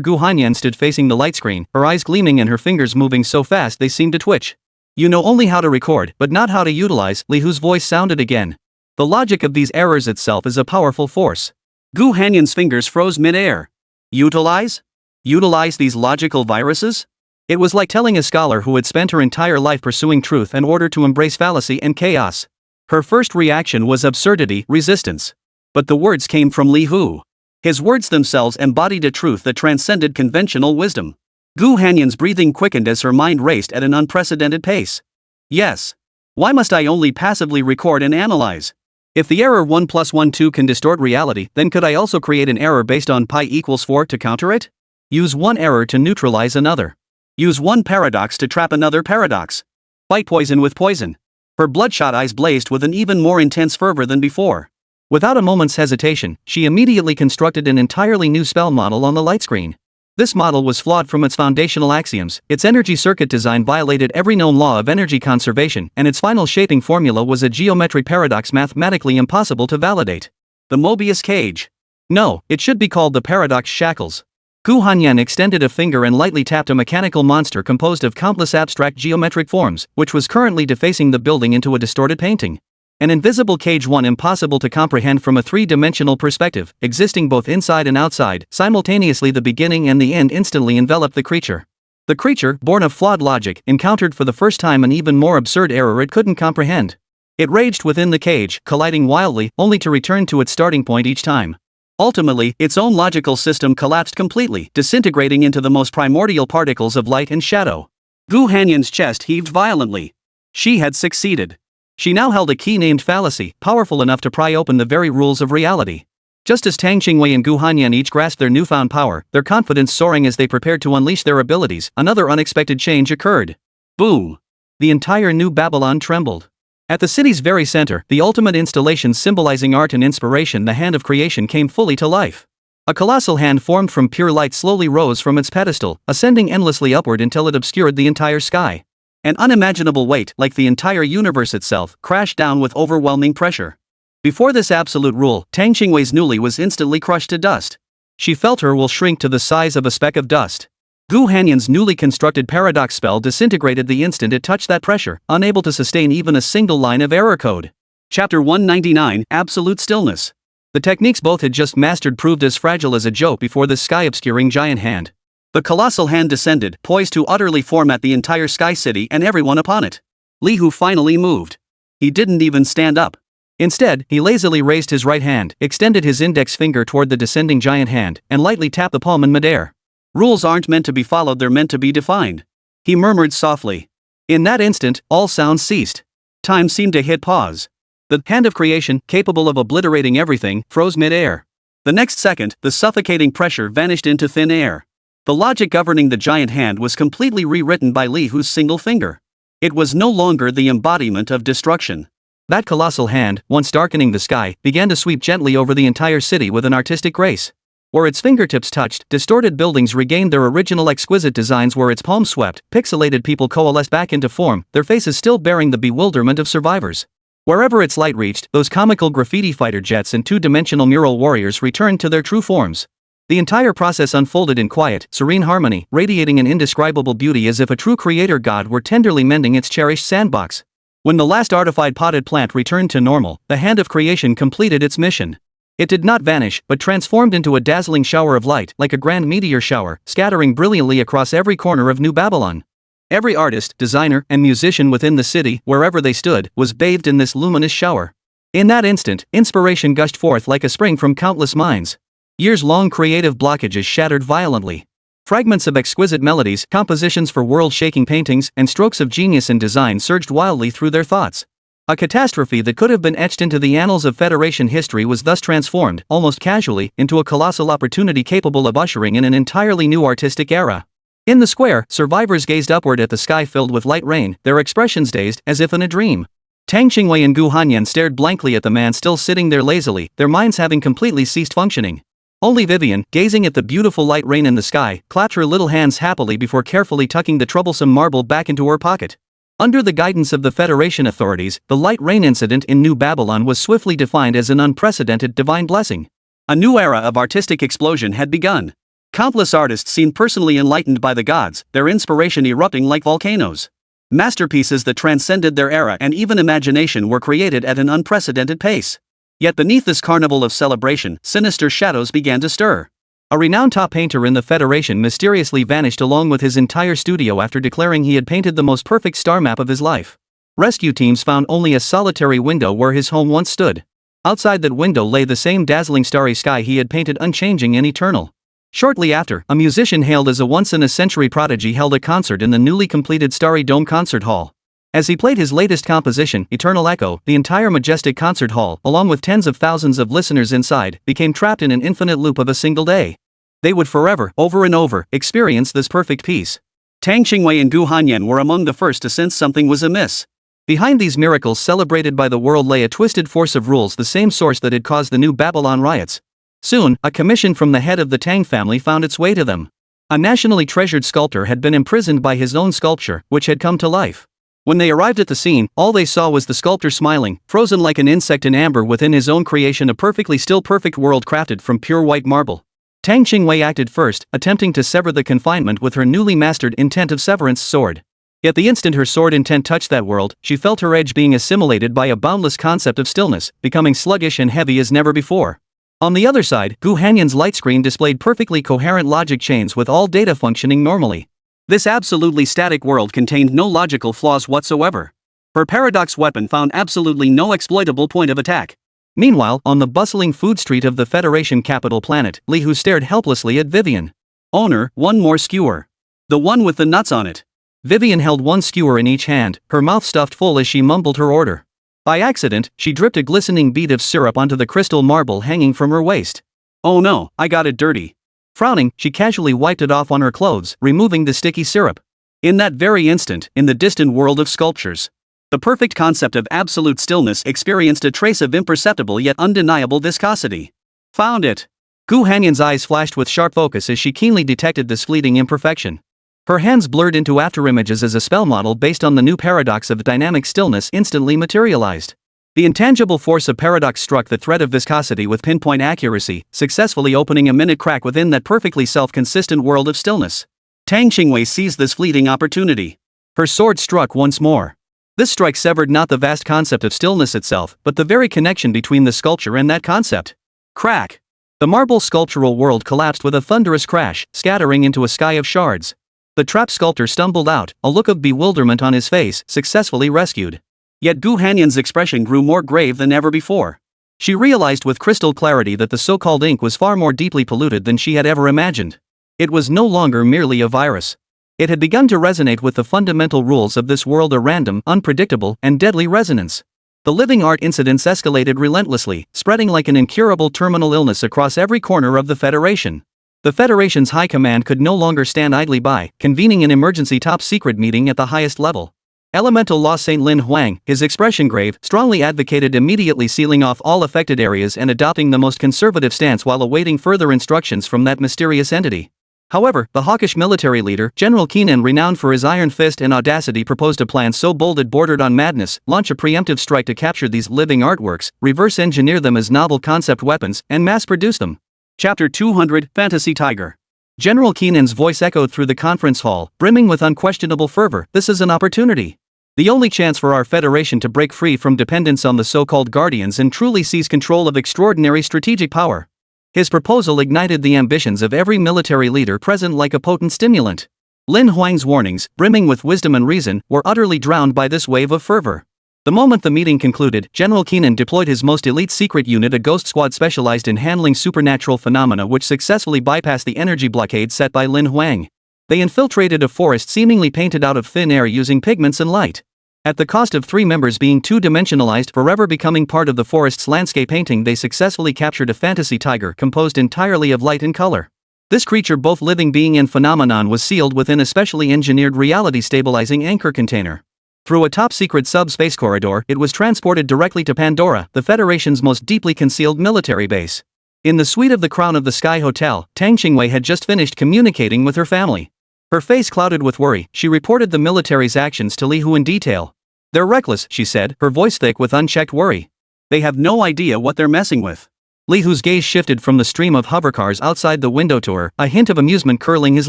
Gu Hanyan stood facing the light screen, her eyes gleaming and her fingers moving so fast they seemed to twitch. You know only how to record, but not how to utilize, Li Hu's voice sounded again. The logic of these errors itself is a powerful force. Gu Hanyan's fingers froze mid-air. Utilize? Utilize these logical viruses? It was like telling a scholar who had spent her entire life pursuing truth in order to embrace fallacy and chaos. Her first reaction was absurdity, resistance. But the words came from Li Hu. His words themselves embodied a truth that transcended conventional wisdom. Gu Hanyan's breathing quickened as her mind raced at an unprecedented pace. Yes. Why must I only passively record and analyze? If the error 1 + 1 2 can distort reality, then could I also create an error based on pi = 4 to counter it? Use one error to neutralize another. Use one paradox to trap another paradox. Fight poison with poison. Her bloodshot eyes blazed with an even more intense fervor than before. Without a moment's hesitation, she immediately constructed an entirely new spell model on the light screen. This model was flawed from its foundational axioms, its energy circuit design violated every known law of energy conservation, and its final shaping formula was a geometry paradox mathematically impossible to validate. The Mobius cage. No, it should be called the paradox shackles. Gu Hanyan extended a finger and lightly tapped a mechanical monster composed of countless abstract geometric forms, which was currently defacing the building into a distorted painting. An invisible cage, one impossible to comprehend from a three-dimensional perspective, existing both inside and outside, simultaneously the beginning and the end instantly enveloped the creature. The creature, born of flawed logic, encountered for the first time an even more absurd error it couldn't comprehend. It raged within the cage, colliding wildly, only to return to its starting point each time. Ultimately, its own logical system collapsed completely, disintegrating into the most primordial particles of light and shadow. Gu Hanyan's chest heaved violently. She had succeeded. She now held a key named fallacy, powerful enough to pry open the very rules of reality. Just as Tang Qingwei and Gu Hanyan each grasped their newfound power, their confidence soaring as they prepared to unleash their abilities, another unexpected change occurred. Boom! The entire New Babylon trembled. At the city's very center, the ultimate installation symbolizing art and inspiration, the hand of creation, came fully to life. A colossal hand formed from pure light slowly rose from its pedestal, ascending endlessly upward until it obscured the entire sky. An unimaginable weight, like the entire universe itself, crashed down with overwhelming pressure. Before this absolute rule, Tang Qingwei's Nuli was instantly crushed to dust. She felt her will shrink to the size of a speck of dust. Gu Hanyan's newly constructed paradox spell disintegrated the instant it touched that pressure, unable to sustain even a single line of error code. Chapter 199, Absolute Stillness. The techniques both had just mastered proved as fragile as a joke before this sky-obscuring giant hand. The colossal hand descended, poised to utterly format the entire sky city and everyone upon it. Li Hu finally moved. He didn't even stand up. Instead, he lazily raised his right hand, extended his index finger toward the descending giant hand, and lightly tapped the palm in midair. Rules aren't meant to be followed, they're meant to be defined. He murmured softly. In that instant, all sounds ceased. Time seemed to hit pause. The hand of creation, capable of obliterating everything, froze mid-air. The next second, the suffocating pressure vanished into thin air. The logic governing the giant hand was completely rewritten by Li Hu's single finger. It was no longer the embodiment of destruction. That colossal hand, once darkening the sky, began to sweep gently over the entire city with an artistic grace. Where its fingertips touched, distorted buildings regained their original exquisite designs. Where its palms swept, pixelated people coalesced back into form, their faces still bearing the bewilderment of survivors. Wherever its light reached, those comical graffiti fighter jets and two-dimensional mural warriors returned to their true forms. The entire process unfolded in quiet, serene harmony, radiating an indescribable beauty as if a true creator god were tenderly mending its cherished sandbox. When the last artified potted plant returned to normal, the hand of creation completed its mission. It did not vanish, but transformed into a dazzling shower of light, like a grand meteor shower, scattering brilliantly across every corner of New Babylon. Every artist, designer, and musician within the city, wherever they stood, was bathed in this luminous shower. In that instant, inspiration gushed forth like a spring from countless minds. Years-long creative blockages shattered violently. Fragments of exquisite melodies, compositions for world-shaking paintings, and strokes of genius in design surged wildly through their thoughts. A catastrophe that could have been etched into the annals of Federation history was thus transformed, almost casually, into a colossal opportunity capable of ushering in an entirely new artistic era. In the square, survivors gazed upward at the sky filled with light rain, their expressions dazed, as if in a dream. Tang Qingwei and Gu Hanyan stared blankly at the man still sitting there lazily, their minds having completely ceased functioning. Only Vivian, gazing at the beautiful light rain in the sky, clapped her little hands happily before carefully tucking the troublesome marble back into her pocket. Under the guidance of the Federation authorities, the light rain incident in New Babylon was swiftly defined as an unprecedented divine blessing. A new era of artistic explosion had begun. Countless artists seemed personally enlightened by the gods, their inspiration erupting like volcanoes. Masterpieces that transcended their era and even imagination were created at an unprecedented pace. Yet beneath this carnival of celebration, sinister shadows began to stir. A renowned top painter in the Federation mysteriously vanished along with his entire studio after declaring he had painted the most perfect star map of his life. Rescue teams found only a solitary window where his home once stood. Outside that window lay the same dazzling starry sky he had painted, unchanging and eternal. Shortly after, a musician hailed as a once-in-a-century prodigy held a concert in the newly completed Starry Dome Concert Hall. As he played his latest composition, Eternal Echo, the entire majestic concert hall, along with tens of thousands of listeners inside, became trapped in an infinite loop of a single day. They would forever, over and over, experience this perfect peace. Tang Qingwei and Gu Hanyan were among the first to sense something was amiss. Behind these miracles celebrated by the world lay a twisted force of rules, the same source that had caused the New Babylon riots. Soon, a commission from the head of the Tang family found its way to them. A nationally treasured sculptor had been imprisoned by his own sculpture, which had come to life. When they arrived at the scene, all they saw was the sculptor smiling, frozen like an insect in amber within his own creation, a perfectly still perfect world crafted from pure white marble. Tang Qingwei acted first, attempting to sever the confinement with her newly mastered intent of severance sword. Yet the instant her sword intent touched that world, she felt her edge being assimilated by a boundless concept of stillness, becoming sluggish and heavy as never before. On the other side, Gu Hanyan's light screen displayed perfectly coherent logic chains with all data functioning normally. This absolutely static world contained no logical flaws whatsoever. Her paradox weapon found absolutely no exploitable point of attack. Meanwhile, on the bustling food street of the Federation capital planet, Li Hu stared helplessly at Vivian. Owner, one more skewer. The one with the nuts on it. Vivian held one skewer in each hand, her mouth stuffed full as she mumbled her order. By accident, she dripped a glistening bead of syrup onto the crystal marble hanging from her waist. Oh no, I got it dirty. Frowning, she casually wiped it off on her clothes, removing the sticky syrup. In that very instant, in the distant world of sculptures, the perfect concept of absolute stillness experienced a trace of imperceptible yet undeniable viscosity. Found it. Gu Hanyan's eyes flashed with sharp focus as she keenly detected this fleeting imperfection. Her hands blurred into afterimages as a spell model based on the new paradox of dynamic stillness instantly materialized. The intangible force of paradox struck the thread of viscosity with pinpoint accuracy, successfully opening a minute crack within that perfectly self-consistent world of stillness. Tang Qingwei seized this fleeting opportunity. Her sword struck once more. This strike severed not the vast concept of stillness itself, but the very connection between the sculpture and that concept. Crack! The marble sculptural world collapsed with a thunderous crash, scattering into a sky of shards. The trapped sculptor stumbled out, a look of bewilderment on his face, successfully rescued. Yet Gu Hanyan's expression grew more grave than ever before. She realized with crystal clarity that the so-called ink was far more deeply polluted than she had ever imagined. It was no longer merely a virus. It had begun to resonate with the fundamental rules of this world, a random, unpredictable, and deadly resonance. The living art incidents escalated relentlessly, spreading like an incurable terminal illness across every corner of the Federation. The Federation's high command could no longer stand idly by, convening an emergency top-secret meeting at the highest level. Elemental Law Saint Lin Huang, his expression grave, strongly advocated immediately sealing off all affected areas and adopting the most conservative stance while awaiting further instructions from that mysterious entity. However, the hawkish military leader, General Keenan, renowned for his iron fist and audacity, proposed a plan so bold it bordered on madness: launch a preemptive strike to capture these living artworks, reverse engineer them as novel concept weapons, and mass-produce them. Chapter 200, Fantasy Tiger. General Keenan's voice echoed through the conference hall, brimming with unquestionable fervor. This is an opportunity. The only chance for our Federation to break free from dependence on the so-called Guardians and truly seize control of extraordinary strategic power. His proposal ignited the ambitions of every military leader present like a potent stimulant. Lin Huang's warnings, brimming with wisdom and reason, were utterly drowned by this wave of fervor. The moment the meeting concluded, General Keenan deployed his most elite secret unit, a ghost squad specialized in handling supernatural phenomena, which successfully bypassed the energy blockade set by Lin Huang. They infiltrated a forest seemingly painted out of thin air using pigments and light. At the cost of 3 members being two-dimensionalized, forever becoming part of the forest's landscape painting, they successfully captured a fantasy tiger composed entirely of light and color. This creature, both living being and phenomenon, was sealed within a specially engineered reality-stabilizing anchor container. Through a top-secret subspace corridor, it was transported directly to Pandora, the Federation's most deeply concealed military base. In the suite of the Crown of the Sky Hotel, Tang Qingwei had just finished communicating with her family. Her face clouded with worry, she reported the military's actions to Li Hu in detail. "They're reckless," she said, her voice thick with unchecked worry. "They have no idea what they're messing with. Li Hu's gaze shifted from the stream of hovercars outside the window to her, a hint of amusement curling his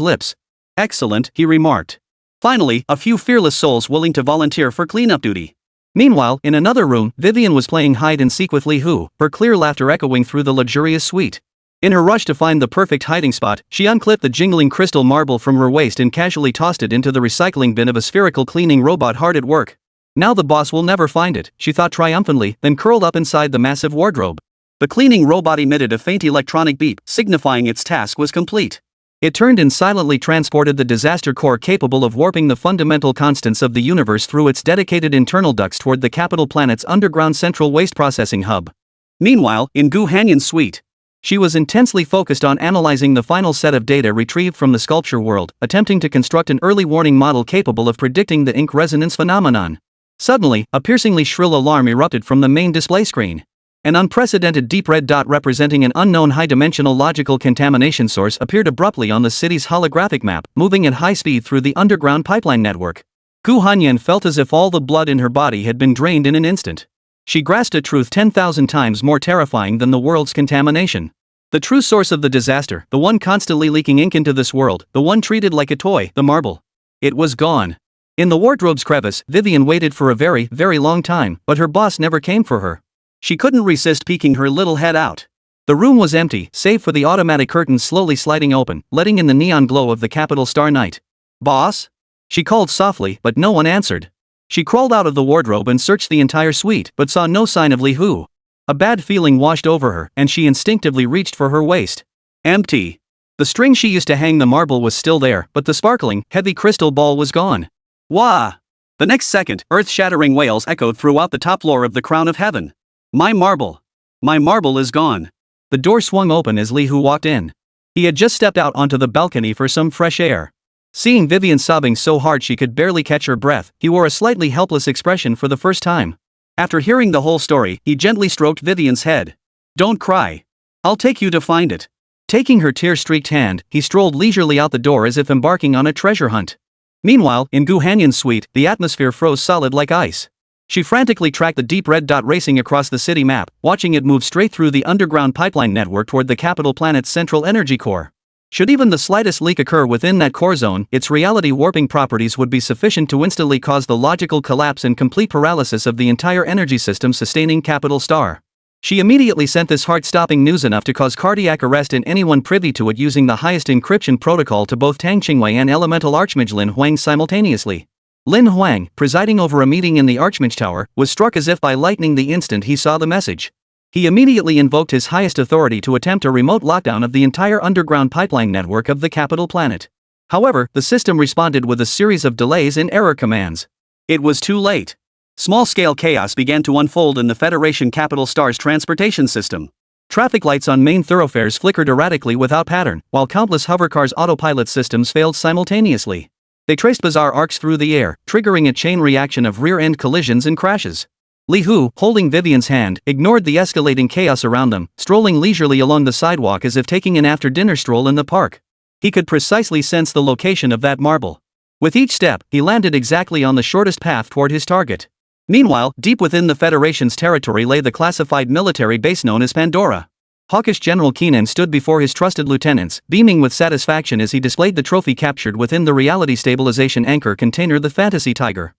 lips. Excellent, he remarked. Finally, a few fearless souls willing to volunteer for cleanup duty. Meanwhile, in another room, Vivian was playing hide-and-seek with Li Hu, her clear laughter echoing through the luxurious suite. In her rush to find the perfect hiding spot, she unclipped the jingling crystal marble from her waist and casually tossed it into the recycling bin of a spherical cleaning robot hard at work. Now the boss will never find it, she thought triumphantly, then curled up inside the massive wardrobe. The cleaning robot emitted a faint electronic beep, signifying its task was complete. It turned and silently transported the disaster core capable of warping the fundamental constants of the universe through its dedicated internal ducts toward the capital planet's underground central waste processing hub. Meanwhile, in Gu Hanyan's suite, she was intensely focused on analyzing the final set of data retrieved from the sculpture world, attempting to construct an early warning model capable of predicting the ink resonance phenomenon. Suddenly, a piercingly shrill alarm erupted from the main display screen. An unprecedented deep red dot representing an unknown high-dimensional logical contamination source appeared abruptly on the city's holographic map, moving at high speed through the underground pipeline network. Gu Hanyan felt as if all the blood in her body had been drained in an instant. She grasped a truth 10,000 times more terrifying than the world's contamination. The true source of the disaster, the one constantly leaking ink into this world, the one treated like a toy, the marble. It was gone. In the wardrobe's crevice, Vivian waited for a very, very long time, but her boss never came for her. She couldn't resist peeking her little head out. The room was empty, save for the automatic curtains slowly sliding open, letting in the neon glow of the capital star night. "Boss?" She called softly, but no one answered. She crawled out of the wardrobe and searched the entire suite, but saw no sign of Li Hu. A bad feeling washed over her, and she instinctively reached for her waist. Empty. The string she used to hang the marble was still there, but the sparkling, heavy crystal ball was gone. Wah! The next second, earth-shattering wails echoed throughout the top floor of the Crown of Heaven. My marble is gone. The door swung open as Li Hu walked in. He had just stepped out onto the balcony for some fresh air. Seeing Vivian sobbing so hard she could barely catch her breath, he wore a slightly helpless expression for the first time. After hearing the whole story, he gently stroked Vivian's head. Don't cry. I'll take you to find it. Taking her tear-streaked hand, he strolled leisurely out the door as if embarking on a treasure hunt. Meanwhile, in Gu Hanyan's suite, the atmosphere froze solid like ice. She frantically tracked the deep red dot racing across the city map, watching it move straight through the underground pipeline network toward the capital planet's central energy core. Should even the slightest leak occur within that core zone, its reality warping properties would be sufficient to instantly cause the logical collapse and complete paralysis of the entire energy system sustaining capital star. She immediately sent this heart-stopping news enough to cause cardiac arrest in anyone privy to it using the highest encryption protocol to both Tang Qingwei and elemental archmage Lin Huang simultaneously. Lin Huang, presiding over a meeting in the Archmage Tower, was struck as if by lightning the instant he saw the message. He immediately invoked his highest authority to attempt a remote lockdown of the entire underground pipeline network of the capital planet. However, the system responded with a series of delays and error commands. It was too late. Small-scale chaos began to unfold in the Federation capital star's transportation system. Traffic lights on main thoroughfares flickered erratically without pattern, while countless hovercars' autopilot systems failed simultaneously. They traced bizarre arcs through the air, triggering a chain reaction of rear-end collisions and crashes. Li Hu, holding Vivian's hand, ignored the escalating chaos around them, strolling leisurely along the sidewalk as if taking an after-dinner stroll in the park. He could precisely sense the location of that marble. With each step, he landed exactly on the shortest path toward his target. Meanwhile, deep within the Federation's territory lay the classified military base known as Pandora. Hawkish General Keenan stood before his trusted lieutenants, beaming with satisfaction as he displayed the trophy captured within the reality stabilization anchor container, the Fantasy Tiger.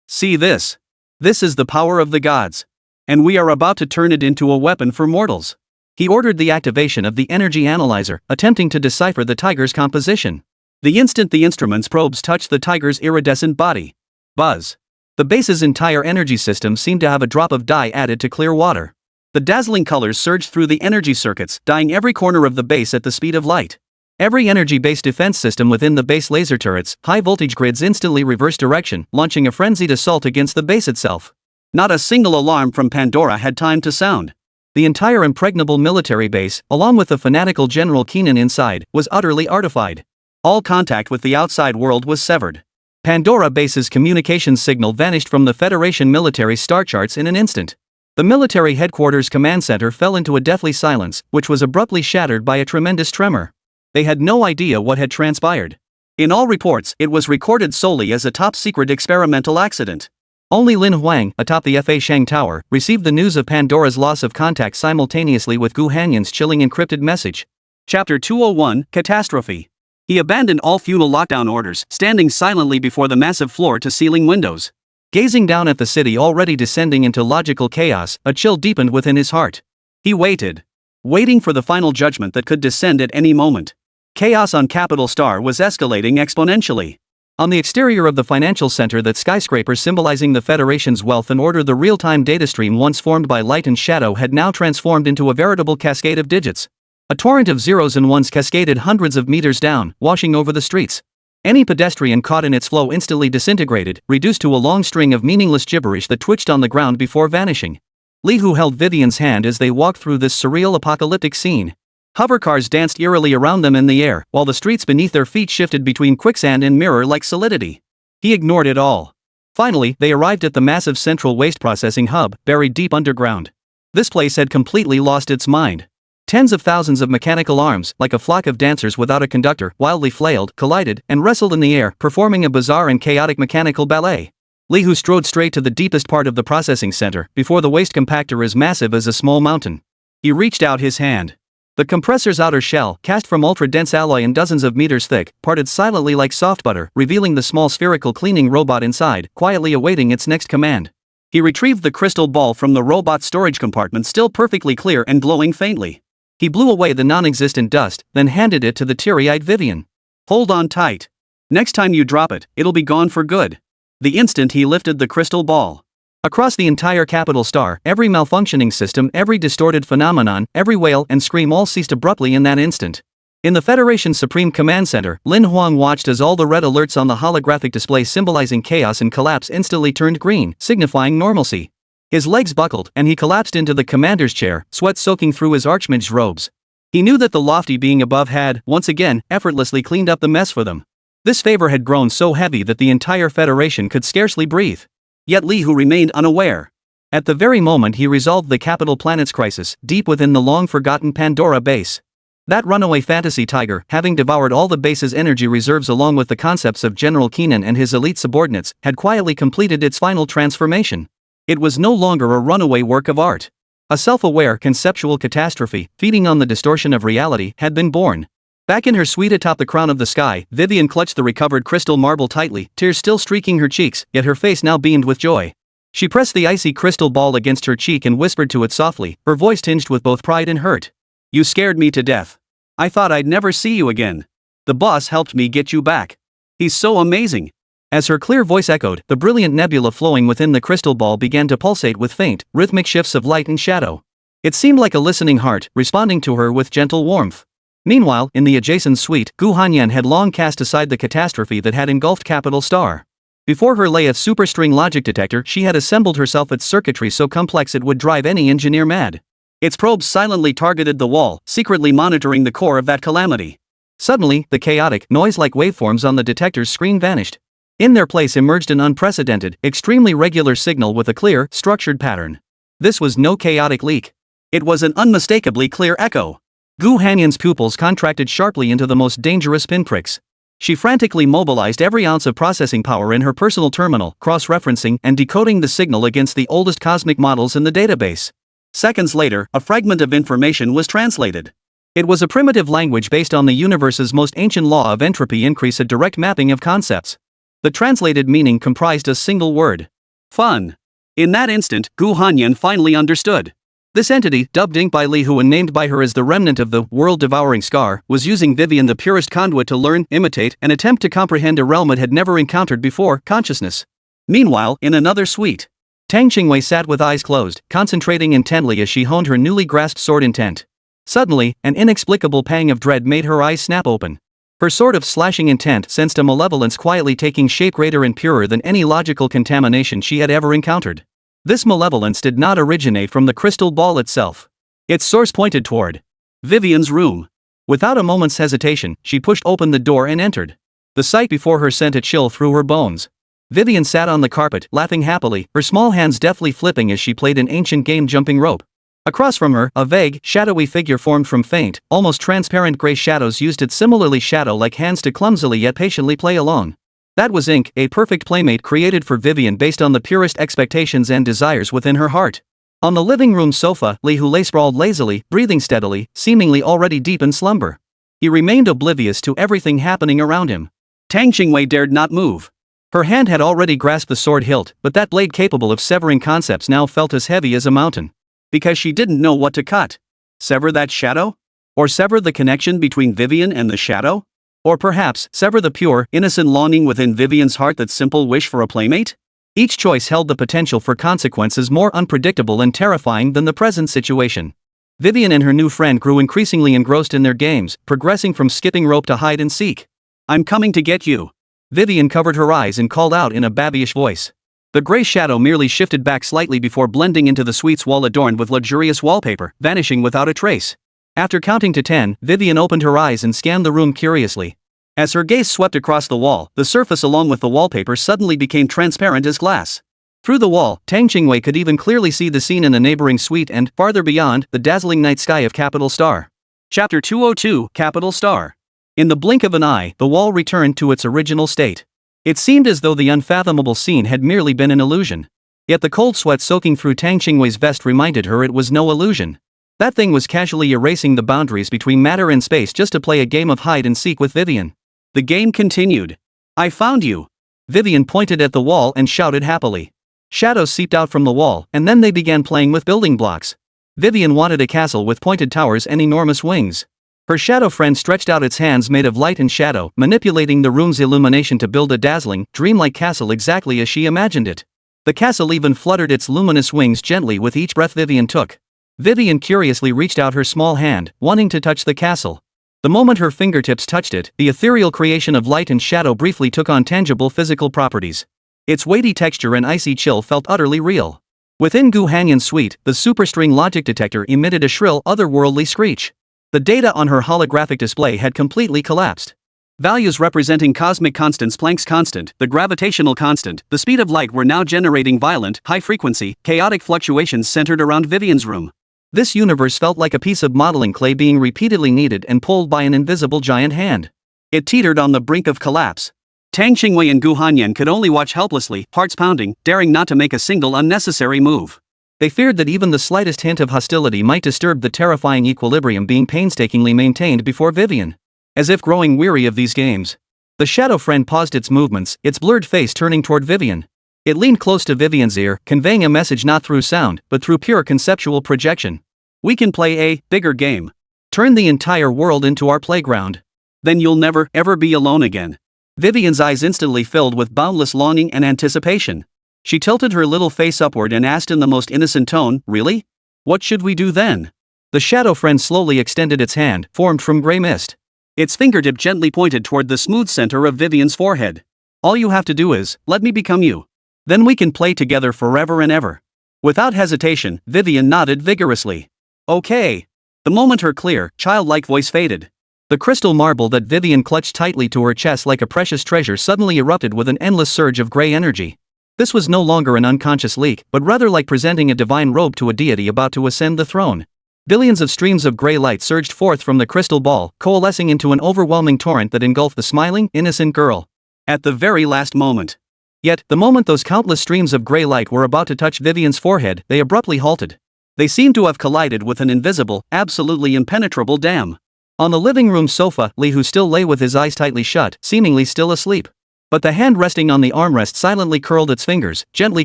See this. This is the power of the gods. And we are about to turn it into a weapon for mortals. He ordered the activation of the energy analyzer, attempting to decipher the tiger's composition. The instant the instrument's probes touched the tiger's iridescent body. Buzz. The base's entire energy system seemed to have a drop of dye added to clear water. The dazzling colors surged through the energy circuits, dyeing every corner of the base at the speed of light. Every energy-based defense system within the base laser turrets, high-voltage grids instantly reversed direction, launching a frenzied assault against the base itself. Not a single alarm from Pandora had time to sound. The entire impregnable military base, along with the fanatical General Keenan inside, was utterly artified. All contact with the outside world was severed. Pandora base's communications signal vanished from the Federation military star charts in an instant. The military headquarters command center fell into a deathly silence, which was abruptly shattered by a tremendous tremor. They had no idea what had transpired. In all reports, it was recorded solely as a top-secret experimental accident. Only Lin Huang, atop the Fa Shang Tower, received the news of Pandora's loss of contact simultaneously with Gu Hanyan's chilling encrypted message. Chapter 201, Catastrophe. He abandoned all feudal lockdown orders, standing silently before the massive floor-to-ceiling windows. Gazing down at the city already descending into logical chaos, a chill deepened within his heart. He waited. Waiting for the final judgment that could descend at any moment. Chaos on Capital Star was escalating exponentially. On the exterior of the financial center, that skyscraper symbolizing the Federation's wealth and order, the real-time data stream once formed by light and shadow had now transformed into a veritable cascade of digits. A torrent of zeros and ones cascaded hundreds of meters down, washing over the streets. Any pedestrian caught in its flow instantly disintegrated, reduced to a long string of meaningless gibberish that twitched on the ground before vanishing. Li Hu held Vivian's hand as they walked through this surreal apocalyptic scene. Hovercars danced eerily around them in the air, while the streets beneath their feet shifted between quicksand and mirror-like solidity. He ignored it all. Finally, they arrived at the massive central waste processing hub, buried deep underground. This place had completely lost its mind. Tens of thousands of mechanical arms, like a flock of dancers without a conductor, wildly flailed, collided, and wrestled in the air, performing a bizarre and chaotic mechanical ballet. Li Hu strode straight to the deepest part of the processing center, before the waste compactor as massive as a small mountain. He reached out his hand. The compressor's outer shell, cast from ultra-dense alloy and dozens of meters thick, parted silently like soft butter, revealing the small spherical cleaning robot inside, quietly awaiting its next command. He retrieved the crystal ball from the robot's storage compartment, still perfectly clear and glowing faintly. He blew away the non-existent dust, then handed it to the teary-eyed Vivian. "Hold on tight. Next time you drop it, it'll be gone for good." The instant he lifted the crystal ball. Across the entire Capital Star, every malfunctioning system, every distorted phenomenon, every wail and scream all ceased abruptly in that instant. In the Federation's Supreme Command Center, Lin Huang watched as all the red alerts on the holographic display symbolizing chaos and collapse instantly turned green, signifying normalcy. His legs buckled, and he collapsed into the commander's chair, sweat soaking through his archmage's robes. He knew that the lofty being above had, once again, effortlessly cleaned up the mess for them. This favor had grown so heavy that the entire Federation could scarcely breathe. Yet Li Hu remained unaware. At the very moment he resolved the capital planet's crisis, deep within the long-forgotten Pandora base. That runaway fantasy tiger, having devoured all the base's energy reserves along with the concepts of General Keenan and his elite subordinates, had quietly completed its final transformation. It was no longer a runaway work of art. A self-aware, conceptual catastrophe, feeding on the distortion of reality, had been born. Back in her suite atop the crown of the sky, Vivian clutched the recovered crystal marble tightly, tears still streaking her cheeks, yet her face now beamed with joy. She pressed the icy crystal ball against her cheek and whispered to it softly, her voice tinged with both pride and hurt. "You scared me to death. I thought I'd never see you again. The boss helped me get you back. He's so amazing." As her clear voice echoed, the brilliant nebula flowing within the crystal ball began to pulsate with faint, rhythmic shifts of light and shadow. It seemed like a listening heart, responding to her with gentle warmth. Meanwhile, in the adjacent suite, Gu Hanyan had long cast aside the catastrophe that had engulfed Capital Star. Before her lay a superstring logic detector. She had assembled herself its circuitry so complex it would drive any engineer mad. Its probes silently targeted the wall, secretly monitoring the core of that calamity. Suddenly, the chaotic, noise-like waveforms on the detector's screen vanished. In their place emerged an unprecedented, extremely regular signal with a clear, structured pattern. This was no chaotic leak. It was an unmistakably clear echo. Gu Hanyan's pupils contracted sharply into the most dangerous pinpricks. She frantically mobilized every ounce of processing power in her personal terminal, cross-referencing and decoding the signal against the oldest cosmic models in the database. Seconds later, a fragment of information was translated. It was a primitive language based on the universe's most ancient law of entropy increase, a direct mapping of concepts. The translated meaning comprised a single word: fun. In that instant, Gu Hanyan finally understood. This entity, dubbed Ink by Li Hu and named by her as the remnant of the world-devouring scar, was using Vivian, the purest conduit, to learn, imitate, and attempt to comprehend a realm it had never encountered before: consciousness. Meanwhile, in another suite, Tang Qingwei sat with eyes closed, concentrating intently as she honed her newly grasped sword intent. Suddenly, an inexplicable pang of dread made her eyes snap open. Her sword of slashing intent sensed a malevolence quietly taking shape, greater and purer than any logical contamination she had ever encountered. This malevolence did not originate from the crystal ball itself. Its source pointed toward Vivian's room. Without a moment's hesitation, she pushed open the door and entered. The sight before her sent a chill through her bones. Vivian sat on the carpet, laughing happily, her small hands deftly flipping as she played an ancient game, jumping rope. Across from her, a vague, shadowy figure formed from faint, almost transparent gray shadows used its similarly shadow-like hands to clumsily yet patiently play along. That was Ink, a perfect playmate created for Vivian based on the purest expectations and desires within her heart. On the living room sofa, Li Hu lay sprawled lazily, breathing steadily, seemingly already deep in slumber. He remained oblivious to everything happening around him. Tang Qingwei dared not move. Her hand had already grasped the sword hilt, but that blade capable of severing concepts now felt as heavy as a mountain. Because she didn't know what to cut. Sever that shadow? Or sever the connection between Vivian and the shadow? Or perhaps, sever the pure, innocent longing within Vivian's heart, that simple wish for a playmate? Each choice held the potential for consequences more unpredictable and terrifying than the present situation. Vivian and her new friend grew increasingly engrossed in their games, progressing from skipping rope to hide and seek. "I'm coming to get you." Vivian covered her eyes and called out in a babyish voice. The gray shadow merely shifted back slightly before blending into the suite's wall adorned with luxurious wallpaper, vanishing without a trace. After counting to 10, Vivian opened her eyes and scanned the room curiously. As her gaze swept across the wall, the surface along with the wallpaper suddenly became transparent as glass. Through the wall, Tang Qingwei could even clearly see the scene in the neighboring suite and, farther beyond, the dazzling night sky of Capital Star. Chapter 202, Capital Star. In the blink of an eye, the wall returned to its original state. It seemed as though the unfathomable scene had merely been an illusion. Yet the cold sweat soaking through Tang Qingwei's vest reminded her it was no illusion. That thing was casually erasing the boundaries between matter and space just to play a game of hide and seek with Vivian. The game continued. "I found you." Vivian pointed at the wall and shouted happily. Shadows seeped out from the wall, and then they began playing with building blocks. Vivian wanted a castle with pointed towers and enormous wings. Her shadow friend stretched out its hands made of light and shadow, manipulating the room's illumination to build a dazzling, dreamlike castle exactly as she imagined it. The castle even fluttered its luminous wings gently with each breath Vivian took. Vivian curiously reached out her small hand, wanting to touch the castle. The moment her fingertips touched it, the ethereal creation of light and shadow briefly took on tangible physical properties. Its weighty texture and icy chill felt utterly real. Within Gu Hanyan's suite, the superstring logic detector emitted a shrill, otherworldly screech. The data on her holographic display had completely collapsed. Values representing cosmic constants, Planck's constant, the gravitational constant, the speed of light were now generating violent, high-frequency, chaotic fluctuations centered around Vivian's room. This universe felt like a piece of modeling clay being repeatedly kneaded and pulled by an invisible giant hand. It teetered on the brink of collapse. Tang Qingwei and Gu Hanyan could only watch helplessly, hearts pounding, daring not to make a single unnecessary move. They feared that even the slightest hint of hostility might disturb the terrifying equilibrium being painstakingly maintained before Vivian. As if growing weary of these games, the shadow friend paused its movements, its blurred face turning toward Vivian. It leaned close to Vivian's ear, conveying a message not through sound, but through pure conceptual projection. "We can play a bigger game. Turn the entire world into our playground. Then you'll never, ever be alone again." Vivian's eyes instantly filled with boundless longing and anticipation. She tilted her little face upward and asked in the most innocent tone, "Really? What should we do then?" The shadow friend slowly extended its hand, formed from gray mist. Its fingertip gently pointed toward the smooth center of Vivian's forehead. "All you have to do is, let me become you. Then we can play together forever and ever." Without hesitation, Vivian nodded vigorously. "Okay." The moment her clear, childlike voice faded, the crystal marble that Vivian clutched tightly to her chest like a precious treasure suddenly erupted with an endless surge of gray energy. This was no longer an unconscious leak, but rather like presenting a divine robe to a deity about to ascend the throne. Billions of streams of gray light surged forth from the crystal ball, coalescing into an overwhelming torrent that engulfed the smiling, innocent girl. At the very last moment. Yet, the moment those countless streams of gray light were about to touch Vivian's forehead, they abruptly halted. They seemed to have collided with an invisible, absolutely impenetrable dam. On the living room sofa, Li Hu still lay with his eyes tightly shut, seemingly still asleep. But the hand resting on the armrest silently curled its fingers, gently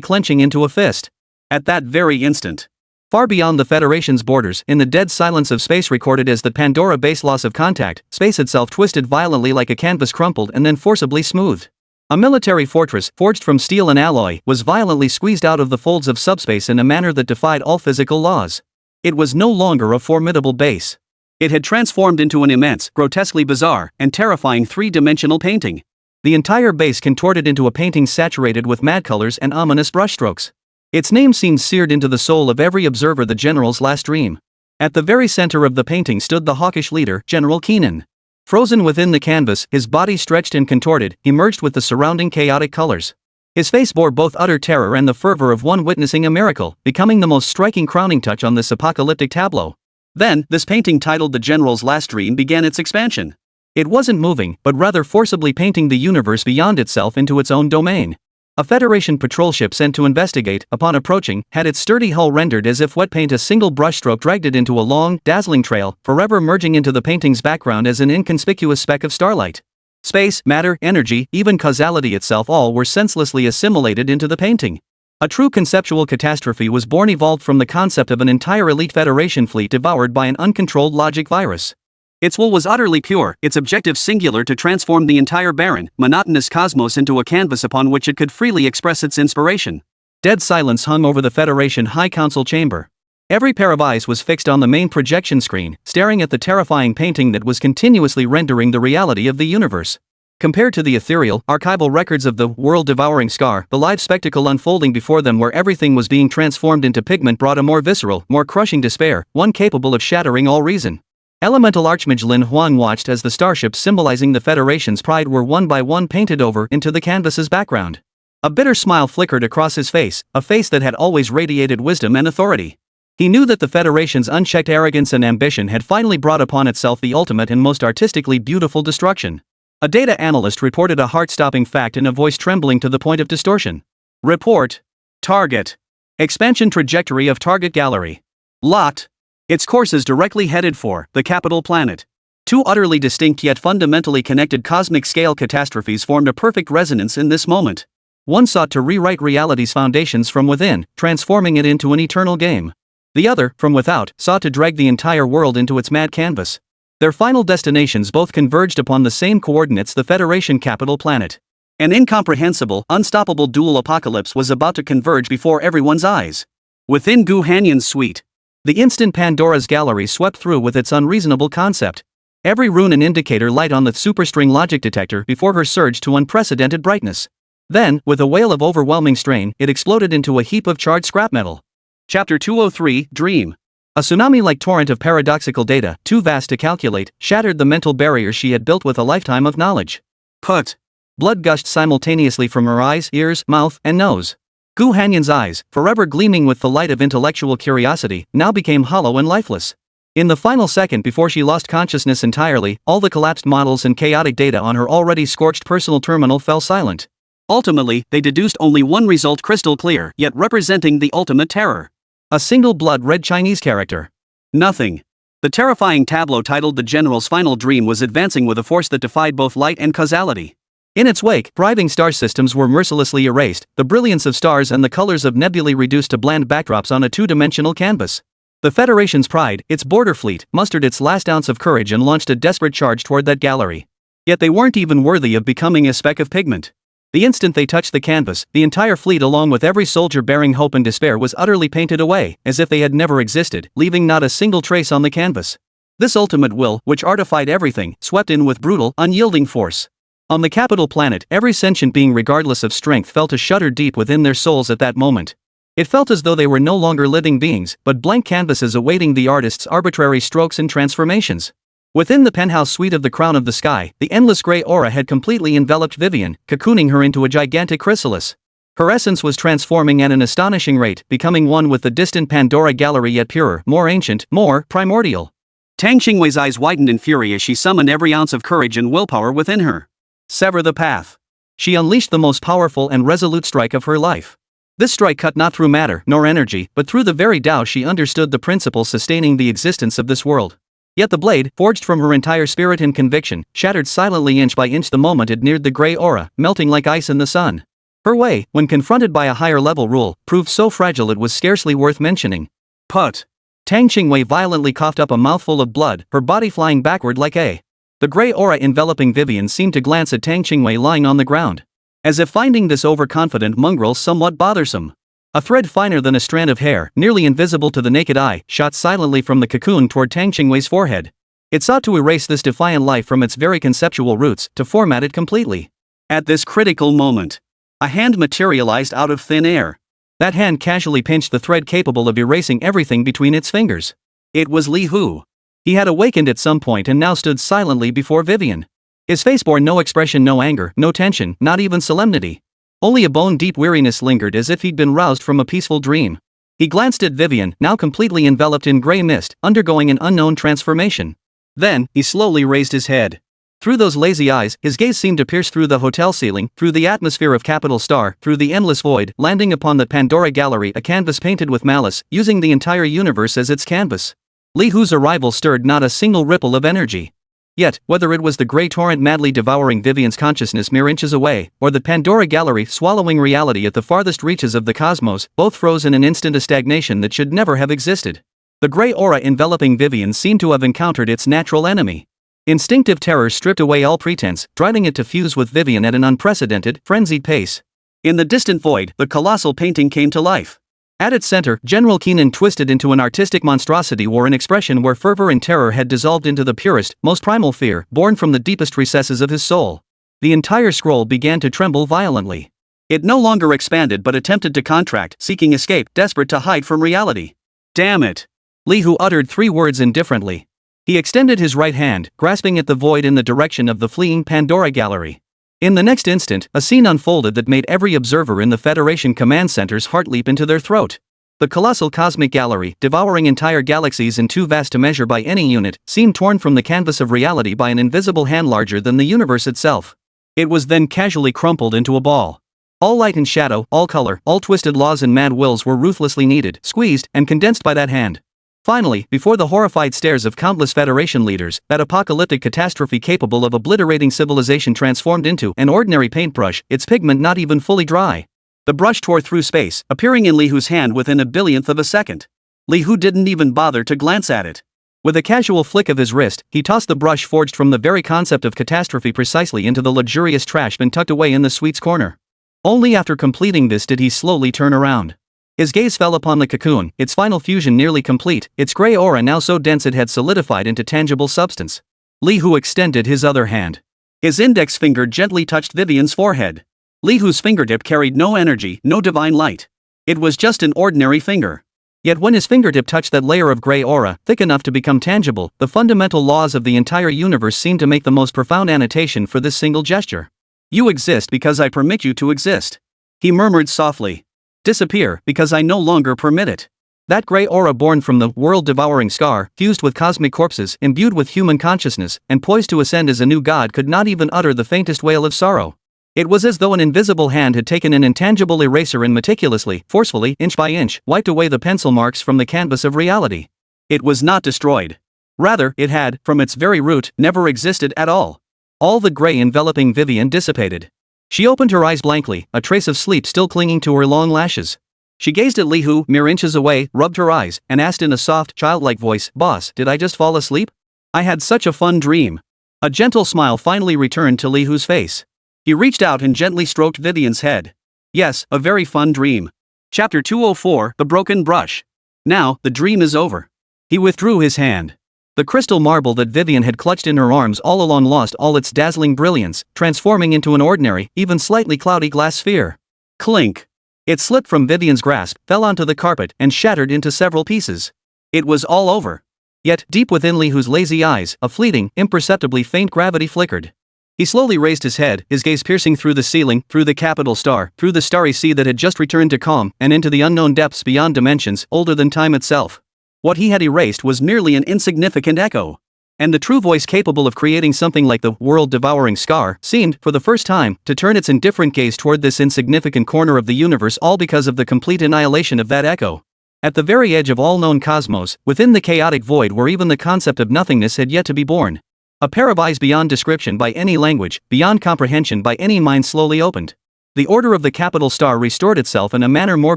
clenching into a fist. At that very instant, far beyond the Federation's borders, in the dead silence of space recorded as the Pandora base loss of contact, space itself twisted violently like a canvas crumpled and then forcibly smoothed. A military fortress, forged from steel and alloy, was violently squeezed out of the folds of subspace in a manner that defied all physical laws. It was no longer a formidable base. It had transformed into an immense, grotesquely bizarre, and terrifying three-dimensional painting. The entire base contorted into a painting saturated with mad colors and ominous brushstrokes. Its name seemed seared into the soul of every observer, the general's last dream. At the very center of the painting stood the hawkish leader, General Keenan. Frozen within the canvas, his body stretched and contorted, he merged with the surrounding chaotic colors. His face bore both utter terror and the fervor of one witnessing a miracle, becoming the most striking crowning touch on this apocalyptic tableau. Then, this painting titled The General's Last Dream began its expansion. It wasn't moving, but rather forcibly painting the universe beyond itself into its own domain. A Federation patrol ship sent to investigate, upon approaching, had its sturdy hull rendered as if wet paint a single brushstroke dragged it into a long, dazzling trail, forever merging into the painting's background as an inconspicuous speck of starlight. Space, matter, energy, even causality itself all were senselessly assimilated into the painting. A true conceptual catastrophe was born evolved from the concept of an entire elite Federation fleet devoured by an uncontrolled logic virus. Its will was utterly pure, its objective singular to transform the entire barren, monotonous cosmos into a canvas upon which it could freely express its inspiration. Dead silence hung over the Federation High Council chamber. Every pair of eyes was fixed on the main projection screen, staring at the terrifying painting that was continuously rendering the reality of the universe. Compared to the ethereal, archival records of the world-devouring scar, the live spectacle unfolding before them where everything was being transformed into pigment brought a more visceral, more crushing despair, one capable of shattering all reason. Elemental Archmage Lin Huang watched as the starships symbolizing the Federation's pride were one by one painted over into the canvas's background. A bitter smile flickered across his face, a face that had always radiated wisdom and authority. He knew that the Federation's unchecked arrogance and ambition had finally brought upon itself the ultimate and most artistically beautiful destruction. A data analyst reported a heart-stopping fact in a voice trembling to the point of distortion. Report. Target. Expansion trajectory of target gallery. Locked. Its course is directly headed for the capital planet. Two utterly distinct yet fundamentally connected cosmic-scale catastrophes formed a perfect resonance in this moment. One sought to rewrite reality's foundations from within, transforming it into an eternal game. The other, from without, sought to drag the entire world into its mad canvas. Their final destinations both converged upon the same coordinates: the Federation capital planet. An incomprehensible, unstoppable dual apocalypse was about to converge before everyone's eyes. Within Gu Hanyan's suite, the instant Pandora's gallery swept through with its unreasonable concept. Every rune an indicator light on the superstring logic detector before her surged to unprecedented brightness. Then, with a wail of overwhelming strain, it exploded into a heap of charred scrap metal. Chapter 203, Dream. A tsunami-like torrent of paradoxical data, too vast to calculate, shattered the mental barriers she had built with a lifetime of knowledge. Put. Blood gushed simultaneously from her eyes, ears, mouth, and nose. Gu Hanyan's eyes, forever gleaming with the light of intellectual curiosity, now became hollow and lifeless. In the final second before she lost consciousness entirely, all the collapsed models and chaotic data on her already scorched personal terminal fell silent. Ultimately, they deduced only one result, crystal clear, yet representing the ultimate terror. A single blood-red Chinese character. Nothing. The terrifying tableau titled The General's Final Dream was advancing with a force that defied both light and causality. In its wake, thriving star systems were mercilessly erased, the brilliance of stars and the colors of nebulae reduced to bland backdrops on a two-dimensional canvas. The Federation's pride, its border fleet, mustered its last ounce of courage and launched a desperate charge toward that gallery. Yet they weren't even worthy of becoming a speck of pigment. The instant they touched the canvas, the entire fleet along with every soldier bearing hope and despair was utterly painted away, as if they had never existed, leaving not a single trace on the canvas. This ultimate will, which artified everything, swept in with brutal, unyielding force. On the capital planet, every sentient being regardless of strength felt a shudder deep within their souls at that moment. It felt as though they were no longer living beings, but blank canvases awaiting the artist's arbitrary strokes and transformations. Within the penthouse suite of the Crown of the Sky, the endless gray aura had completely enveloped Vivian, cocooning her into a gigantic chrysalis. Her essence was transforming at an astonishing rate, becoming one with the distant Pandora gallery, yet purer, more ancient, more primordial. Tang Xingwei's eyes widened in fury as she summoned every ounce of courage and willpower within her. Sever the path. She unleashed the most powerful and resolute strike of her life. This strike cut not through matter, nor energy, but through the very Tao. She understood the principle sustaining the existence of this world. Yet the blade, forged from her entire spirit and conviction, shattered silently inch by inch the moment it neared the gray aura, melting like ice in the sun. Her way, when confronted by a higher-level rule, proved so fragile it was scarcely worth mentioning. Put. Tang Xingwei violently coughed up a mouthful of blood, her body flying backward like a. The gray aura enveloping Vivian seemed to glance at Tang Xingwei lying on the ground, as if finding this overconfident mongrel somewhat bothersome. A thread finer than a strand of hair, nearly invisible to the naked eye, shot silently from the cocoon toward Tang Xingwei's forehead. It sought to erase this defiant life from its very conceptual roots, to format it completely. At this critical moment, a hand materialized out of thin air. That hand casually pinched the thread capable of erasing everything between its fingers. It was Li Hu. He had awakened at some point and now stood silently before Vivian. His face bore no expression, no anger, no tension, not even solemnity. Only a bone-deep weariness lingered as if he'd been roused from a peaceful dream. He glanced at Vivian, now completely enveloped in gray mist, undergoing an unknown transformation. Then, he slowly raised his head. Through those lazy eyes, his gaze seemed to pierce through the hotel ceiling, through the atmosphere of Capital Star, through the endless void, landing upon the Pandora Gallery, a canvas painted with malice, using the entire universe as its canvas. Li Hu's arrival stirred not a single ripple of energy. Yet, whether it was the grey torrent madly devouring Vivian's consciousness mere inches away, or the Pandora Gallery swallowing reality at the farthest reaches of the cosmos, both froze in an instant of stagnation that should never have existed. The grey aura enveloping Vivian seemed to have encountered its natural enemy. Instinctive terror stripped away all pretense, driving it to fuse with Vivian at an unprecedented, frenzied pace. In the distant void, the colossal painting came to life. At its center, General Keenan twisted into an artistic monstrosity wore an expression where fervor and terror had dissolved into the purest, most primal fear, born from the deepest recesses of his soul. The entire scroll began to tremble violently. It no longer expanded but attempted to contract, seeking escape, desperate to hide from reality. Damn it! Li Hu uttered 3 words indifferently. He extended his right hand, grasping at the void in the direction of the fleeing Pandora Gallery. In the next instant, a scene unfolded that made every observer in the Federation command center's heart leap into their throat. The colossal cosmic gallery, devouring entire galaxies and too vast to measure by any unit, seemed torn from the canvas of reality by an invisible hand larger than the universe itself. It was then casually crumpled into a ball. All light and shadow, all color, all twisted laws and mad wills were ruthlessly kneaded, squeezed, and condensed by that hand. Finally, before the horrified stares of countless Federation leaders, that apocalyptic catastrophe capable of obliterating civilization transformed into an ordinary paintbrush, its pigment not even fully dry. The brush tore through space, appearing in Li Hu's hand within a billionth of a second. Li Hu didn't even bother to glance at it. With a casual flick of his wrist, he tossed the brush forged from the very concept of catastrophe precisely into the luxurious trash bin tucked away in the suite's corner. Only after completing this did he slowly turn around. His gaze fell upon the cocoon, its final fusion nearly complete, its grey aura now so dense it had solidified into tangible substance. Li Hu extended his other hand. His index finger gently touched Vivian's forehead. Li Hu's fingertip carried no energy, no divine light. It was just an ordinary finger. Yet when his fingertip touched that layer of grey aura, thick enough to become tangible, the fundamental laws of the entire universe seemed to make the most profound annotation for this single gesture. You exist because I permit you to exist. He murmured softly. Disappear, because I no longer permit it. That grey aura born from the world-devouring scar, fused with cosmic corpses, imbued with human consciousness, and poised to ascend as a new god could not even utter the faintest wail of sorrow. It was as though an invisible hand had taken an intangible eraser and meticulously, forcefully, inch by inch, wiped away the pencil marks from the canvas of reality. It was not destroyed. Rather, it had, from its very root, never existed at all. All the grey enveloping Vivian dissipated. She opened her eyes blankly, a trace of sleep still clinging to her long lashes. She gazed at Li Hu, mere inches away, rubbed her eyes, and asked in a soft, childlike voice, "Boss, did I just fall asleep? I had such a fun dream." A gentle smile finally returned to Li Hu's face. He reached out and gently stroked Vivian's head. Yes, a very fun dream. Chapter 204, The Broken Brush. Now, the dream is over. He withdrew his hand. The crystal marble that Vivian had clutched in her arms all along lost all its dazzling brilliance, transforming into an ordinary, even slightly cloudy glass sphere. Clink! It slipped from Vivian's grasp, fell onto the carpet, and shattered into several pieces. It was all over. Yet, deep within Li Hu's lazy eyes, a fleeting, imperceptibly faint gravity flickered. He slowly raised his head, his gaze piercing through the ceiling, through the capital star, through the starry sea that had just returned to calm, and into the unknown depths beyond dimensions, older than time itself. What he had erased was merely an insignificant echo. And the true voice capable of creating something like the world-devouring scar seemed, for the first time, to turn its indifferent gaze toward this insignificant corner of the universe, all because of the complete annihilation of that echo. At the very edge of all known cosmos, within the chaotic void where even the concept of nothingness had yet to be born. A pair of eyes beyond description by any language, beyond comprehension by any mind slowly opened. The order of the capital star restored itself in a manner more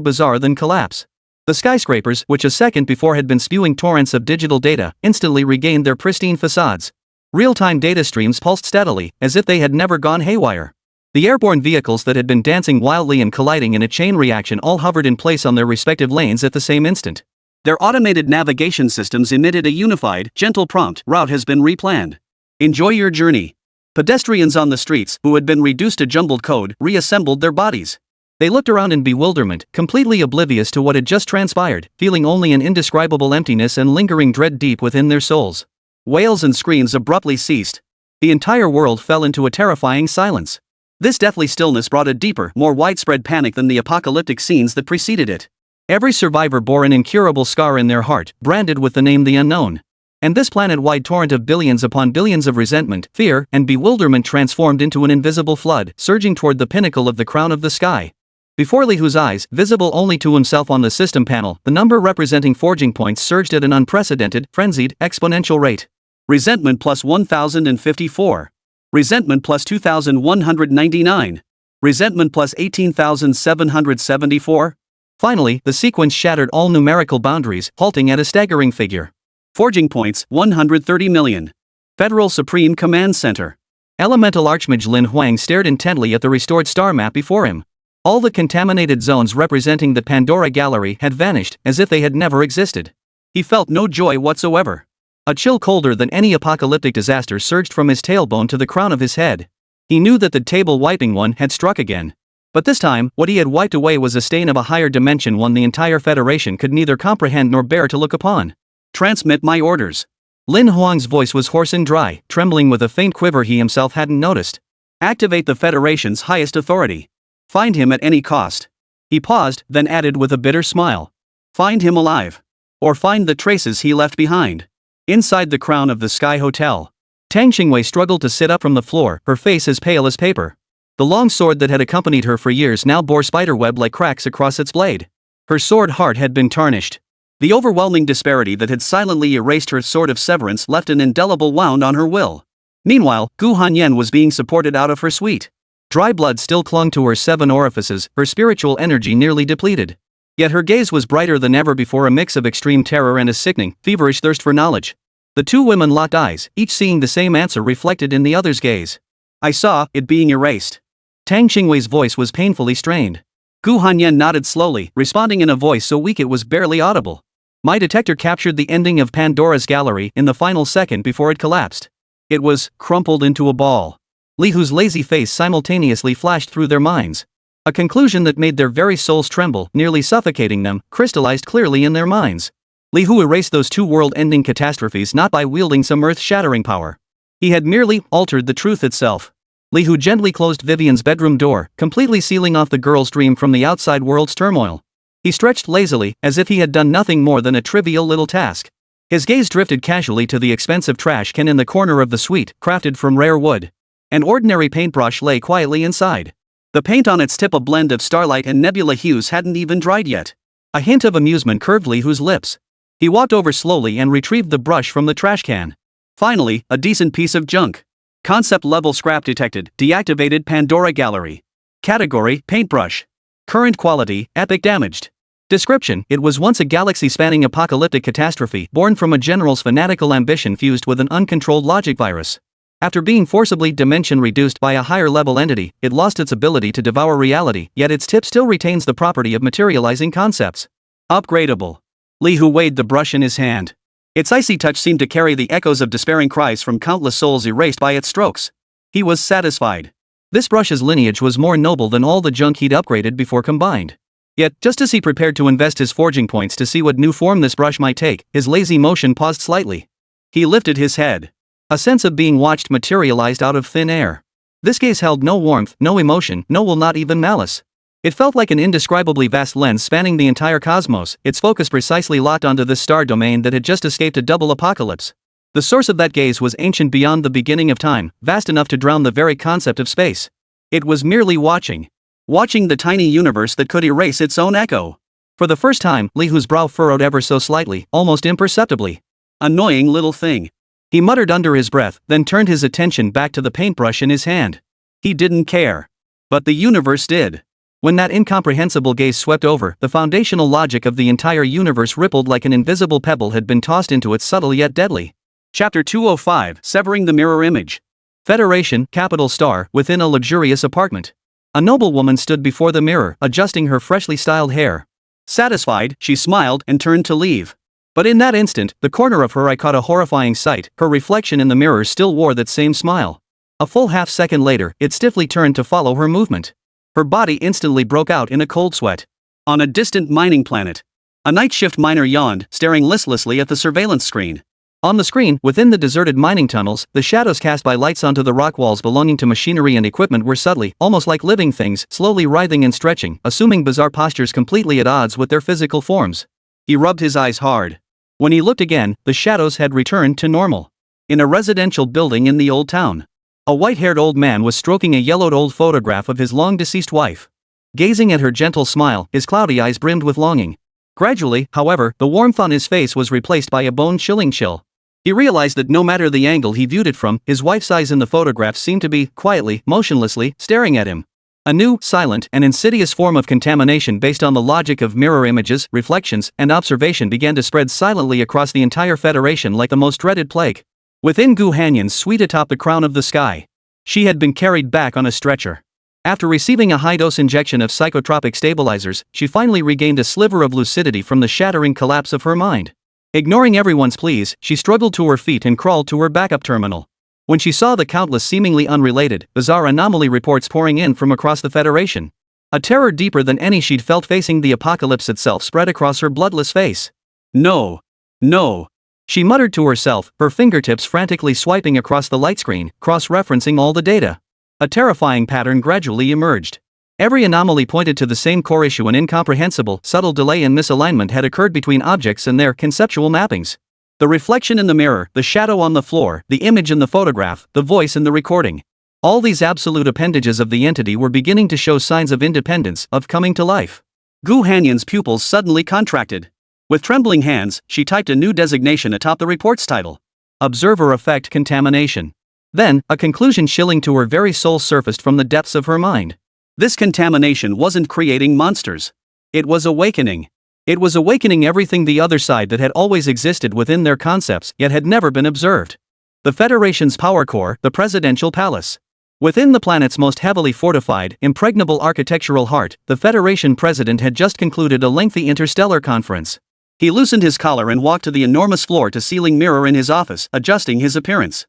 bizarre than collapse. The skyscrapers, which a second before had been spewing torrents of digital data, instantly regained their pristine facades. Real-time data streams pulsed steadily, as if they had never gone haywire. The airborne vehicles that had been dancing wildly and colliding in a chain reaction all hovered in place on their respective lanes at the same instant. Their automated navigation systems emitted a unified, gentle prompt: route has been replanned. Enjoy your journey. Pedestrians on the streets, who had been reduced to jumbled code, reassembled their bodies. They looked around in bewilderment, completely oblivious to what had just transpired, feeling only an indescribable emptiness and lingering dread deep within their souls. Wails and screams abruptly ceased. The entire world fell into a terrifying silence. This deathly stillness brought a deeper, more widespread panic than the apocalyptic scenes that preceded it. Every survivor bore an incurable scar in their heart, branded with the name the unknown. And this planet-wide torrent of billions upon billions of resentment, fear, and bewilderment transformed into an invisible flood, surging toward the pinnacle of the crown of the sky. Before Li Hu's eyes, visible only to himself on the system panel, the number representing forging points surged at an unprecedented, frenzied, exponential rate. Resentment plus 1054. Resentment plus 2199. Resentment plus 18,774. Finally, the sequence shattered all numerical boundaries, halting at a staggering figure. Forging points, 130 million. Federal Supreme Command Center. Elemental Archmage Lin Huang stared intently at the restored star map before him. All the contaminated zones representing the Pandora Gallery had vanished, as if they had never existed. He felt no joy whatsoever. A chill colder than any apocalyptic disaster surged from his tailbone to the crown of his head. He knew that the table-wiping one had struck again. But this time, what he had wiped away was a stain of a higher dimension, one the entire Federation could neither comprehend nor bear to look upon. Transmit my orders. Lin Huang's voice was hoarse and dry, trembling with a faint quiver he himself hadn't noticed. Activate the Federation's highest authority. Find him at any cost. He paused, then added with a bitter smile. Find him alive. Or find the traces he left behind. Inside the crown of the Sky Hotel, Tang Xingwei struggled to sit up from the floor, her face as pale as paper. The long sword that had accompanied her for years now bore spiderweb-like cracks across its blade. Her sword heart had been tarnished. The overwhelming disparity that had silently erased her sword of severance left an indelible wound on her will. Meanwhile, Gu Hanyan was being supported out of her suite. Dry blood still clung to her 7 orifices, her spiritual energy nearly depleted. Yet her gaze was brighter than ever before, a mix of extreme terror and a sickening, feverish thirst for knowledge. The two women locked eyes, each seeing the same answer reflected in the other's gaze. I saw it being erased. Tang Xingwei's voice was painfully strained. Gu Hanyan nodded slowly, responding in a voice so weak it was barely audible. My detector captured the ending of Pandora's Gallery in the final second before it collapsed. It was crumpled into a ball. Li Hu's lazy face simultaneously flashed through their minds. A conclusion that made their very souls tremble, nearly suffocating them, crystallized clearly in their minds. Li Hu erased those two world-ending catastrophes not by wielding some earth-shattering power. He had merely altered the truth itself. Li Hu gently closed Vivian's bedroom door, completely sealing off the girl's dream from the outside world's turmoil. He stretched lazily, as if he had done nothing more than a trivial little task. His gaze drifted casually to the expensive trash can in the corner of the suite, crafted from rare wood. An ordinary paintbrush lay quietly inside. The paint on its tip, a blend of starlight and nebula hues, hadn't even dried yet. A hint of amusement curved Li Hu's lips. He walked over slowly and retrieved the brush from the trash can. Finally, a decent piece of junk. Concept level scrap detected, deactivated Pandora Gallery. Category, paintbrush. Current quality, epic damaged. Description, it was once a galaxy-spanning apocalyptic catastrophe born from a general's fanatical ambition fused with an uncontrolled logic virus. After being forcibly dimension-reduced by a higher-level entity, it lost its ability to devour reality, yet its tip still retains the property of materializing concepts. Upgradable. Li Hu weighed the brush in his hand. Its icy touch seemed to carry the echoes of despairing cries from countless souls erased by its strokes. He was satisfied. This brush's lineage was more noble than all the junk he'd upgraded before combined. Yet, just as he prepared to invest his forging points to see what new form this brush might take, his lazy motion paused slightly. He lifted his head. A sense of being watched materialized out of thin air. This gaze held no warmth, no emotion, no will, not even malice. It felt like an indescribably vast lens spanning the entire cosmos, its focus precisely locked onto this star domain that had just escaped a double apocalypse. The source of that gaze was ancient beyond the beginning of time, vast enough to drown the very concept of space. It was merely watching. Watching the tiny universe that could erase its own echo. For the first time, Li Hu's brow furrowed ever so slightly, almost imperceptibly. Annoying little thing. He muttered under his breath, then turned his attention back to the paintbrush in his hand. He didn't care. But the universe did. When that incomprehensible gaze swept over, the foundational logic of the entire universe rippled like an invisible pebble had been tossed into it, subtle yet deadly. Chapter 205, Severing the Mirror Image. Federation, capital star, within a luxurious apartment. A noblewoman stood before the mirror, adjusting her freshly styled hair. Satisfied, she smiled and turned to leave. But in that instant, the corner of her eye caught a horrifying sight. Her reflection in the mirror still wore that same smile. A full half-second later, it stiffly turned to follow her movement. Her body instantly broke out in a cold sweat. On a distant mining planet. A night shift miner yawned, staring listlessly at the surveillance screen. On the screen, within the deserted mining tunnels, the shadows cast by lights onto the rock walls belonging to machinery and equipment were subtly, almost like living things, slowly writhing and stretching, assuming bizarre postures completely at odds with their physical forms. He rubbed his eyes hard. When he looked again, the shadows had returned to normal. In a residential building in the old town, a white-haired old man was stroking a yellowed old photograph of his long-deceased wife. Gazing at her gentle smile, his cloudy eyes brimmed with longing. Gradually, however, the warmth on his face was replaced by a bone-chilling chill. He realized that no matter the angle he viewed it from, his wife's eyes in the photograph seemed to be, quietly, motionlessly, staring at him. A new, silent, and insidious form of contamination based on the logic of mirror images, reflections, and observation began to spread silently across the entire Federation like the most dreaded plague. Within Gu Hanyan's suite atop the crown of the sky, she had been carried back on a stretcher. After receiving a high-dose injection of psychotropic stabilizers, she finally regained a sliver of lucidity from the shattering collapse of her mind. Ignoring everyone's pleas, she struggled to her feet and crawled to her backup terminal. When she saw the countless seemingly unrelated, bizarre anomaly reports pouring in from across the Federation, a terror deeper than any she'd felt facing the apocalypse itself spread across her bloodless face. No. No. She muttered to herself, her fingertips frantically swiping across the light screen, cross-referencing all the data. A terrifying pattern gradually emerged. Every anomaly pointed to the same core issue. An incomprehensible, subtle delay and misalignment had occurred between objects and their conceptual mappings. The reflection in the mirror, the shadow on the floor, the image in the photograph, the voice in the recording. All these absolute appendages of the entity were beginning to show signs of independence, of coming to life. Gu Hanyan's pupils suddenly contracted. With trembling hands, she typed a new designation atop the report's title. Observer Effect Contamination. Then, a conclusion chilling to her very soul surfaced from the depths of her mind. This contamination wasn't creating monsters. It was awakening. It was awakening everything the other side that had always existed within their concepts yet had never been observed. The Federation's power core, the presidential palace. Within the planet's most heavily fortified, impregnable architectural heart, the Federation president had just concluded a lengthy interstellar conference. He loosened his collar and walked to the enormous floor-to-ceiling mirror in his office, adjusting his appearance.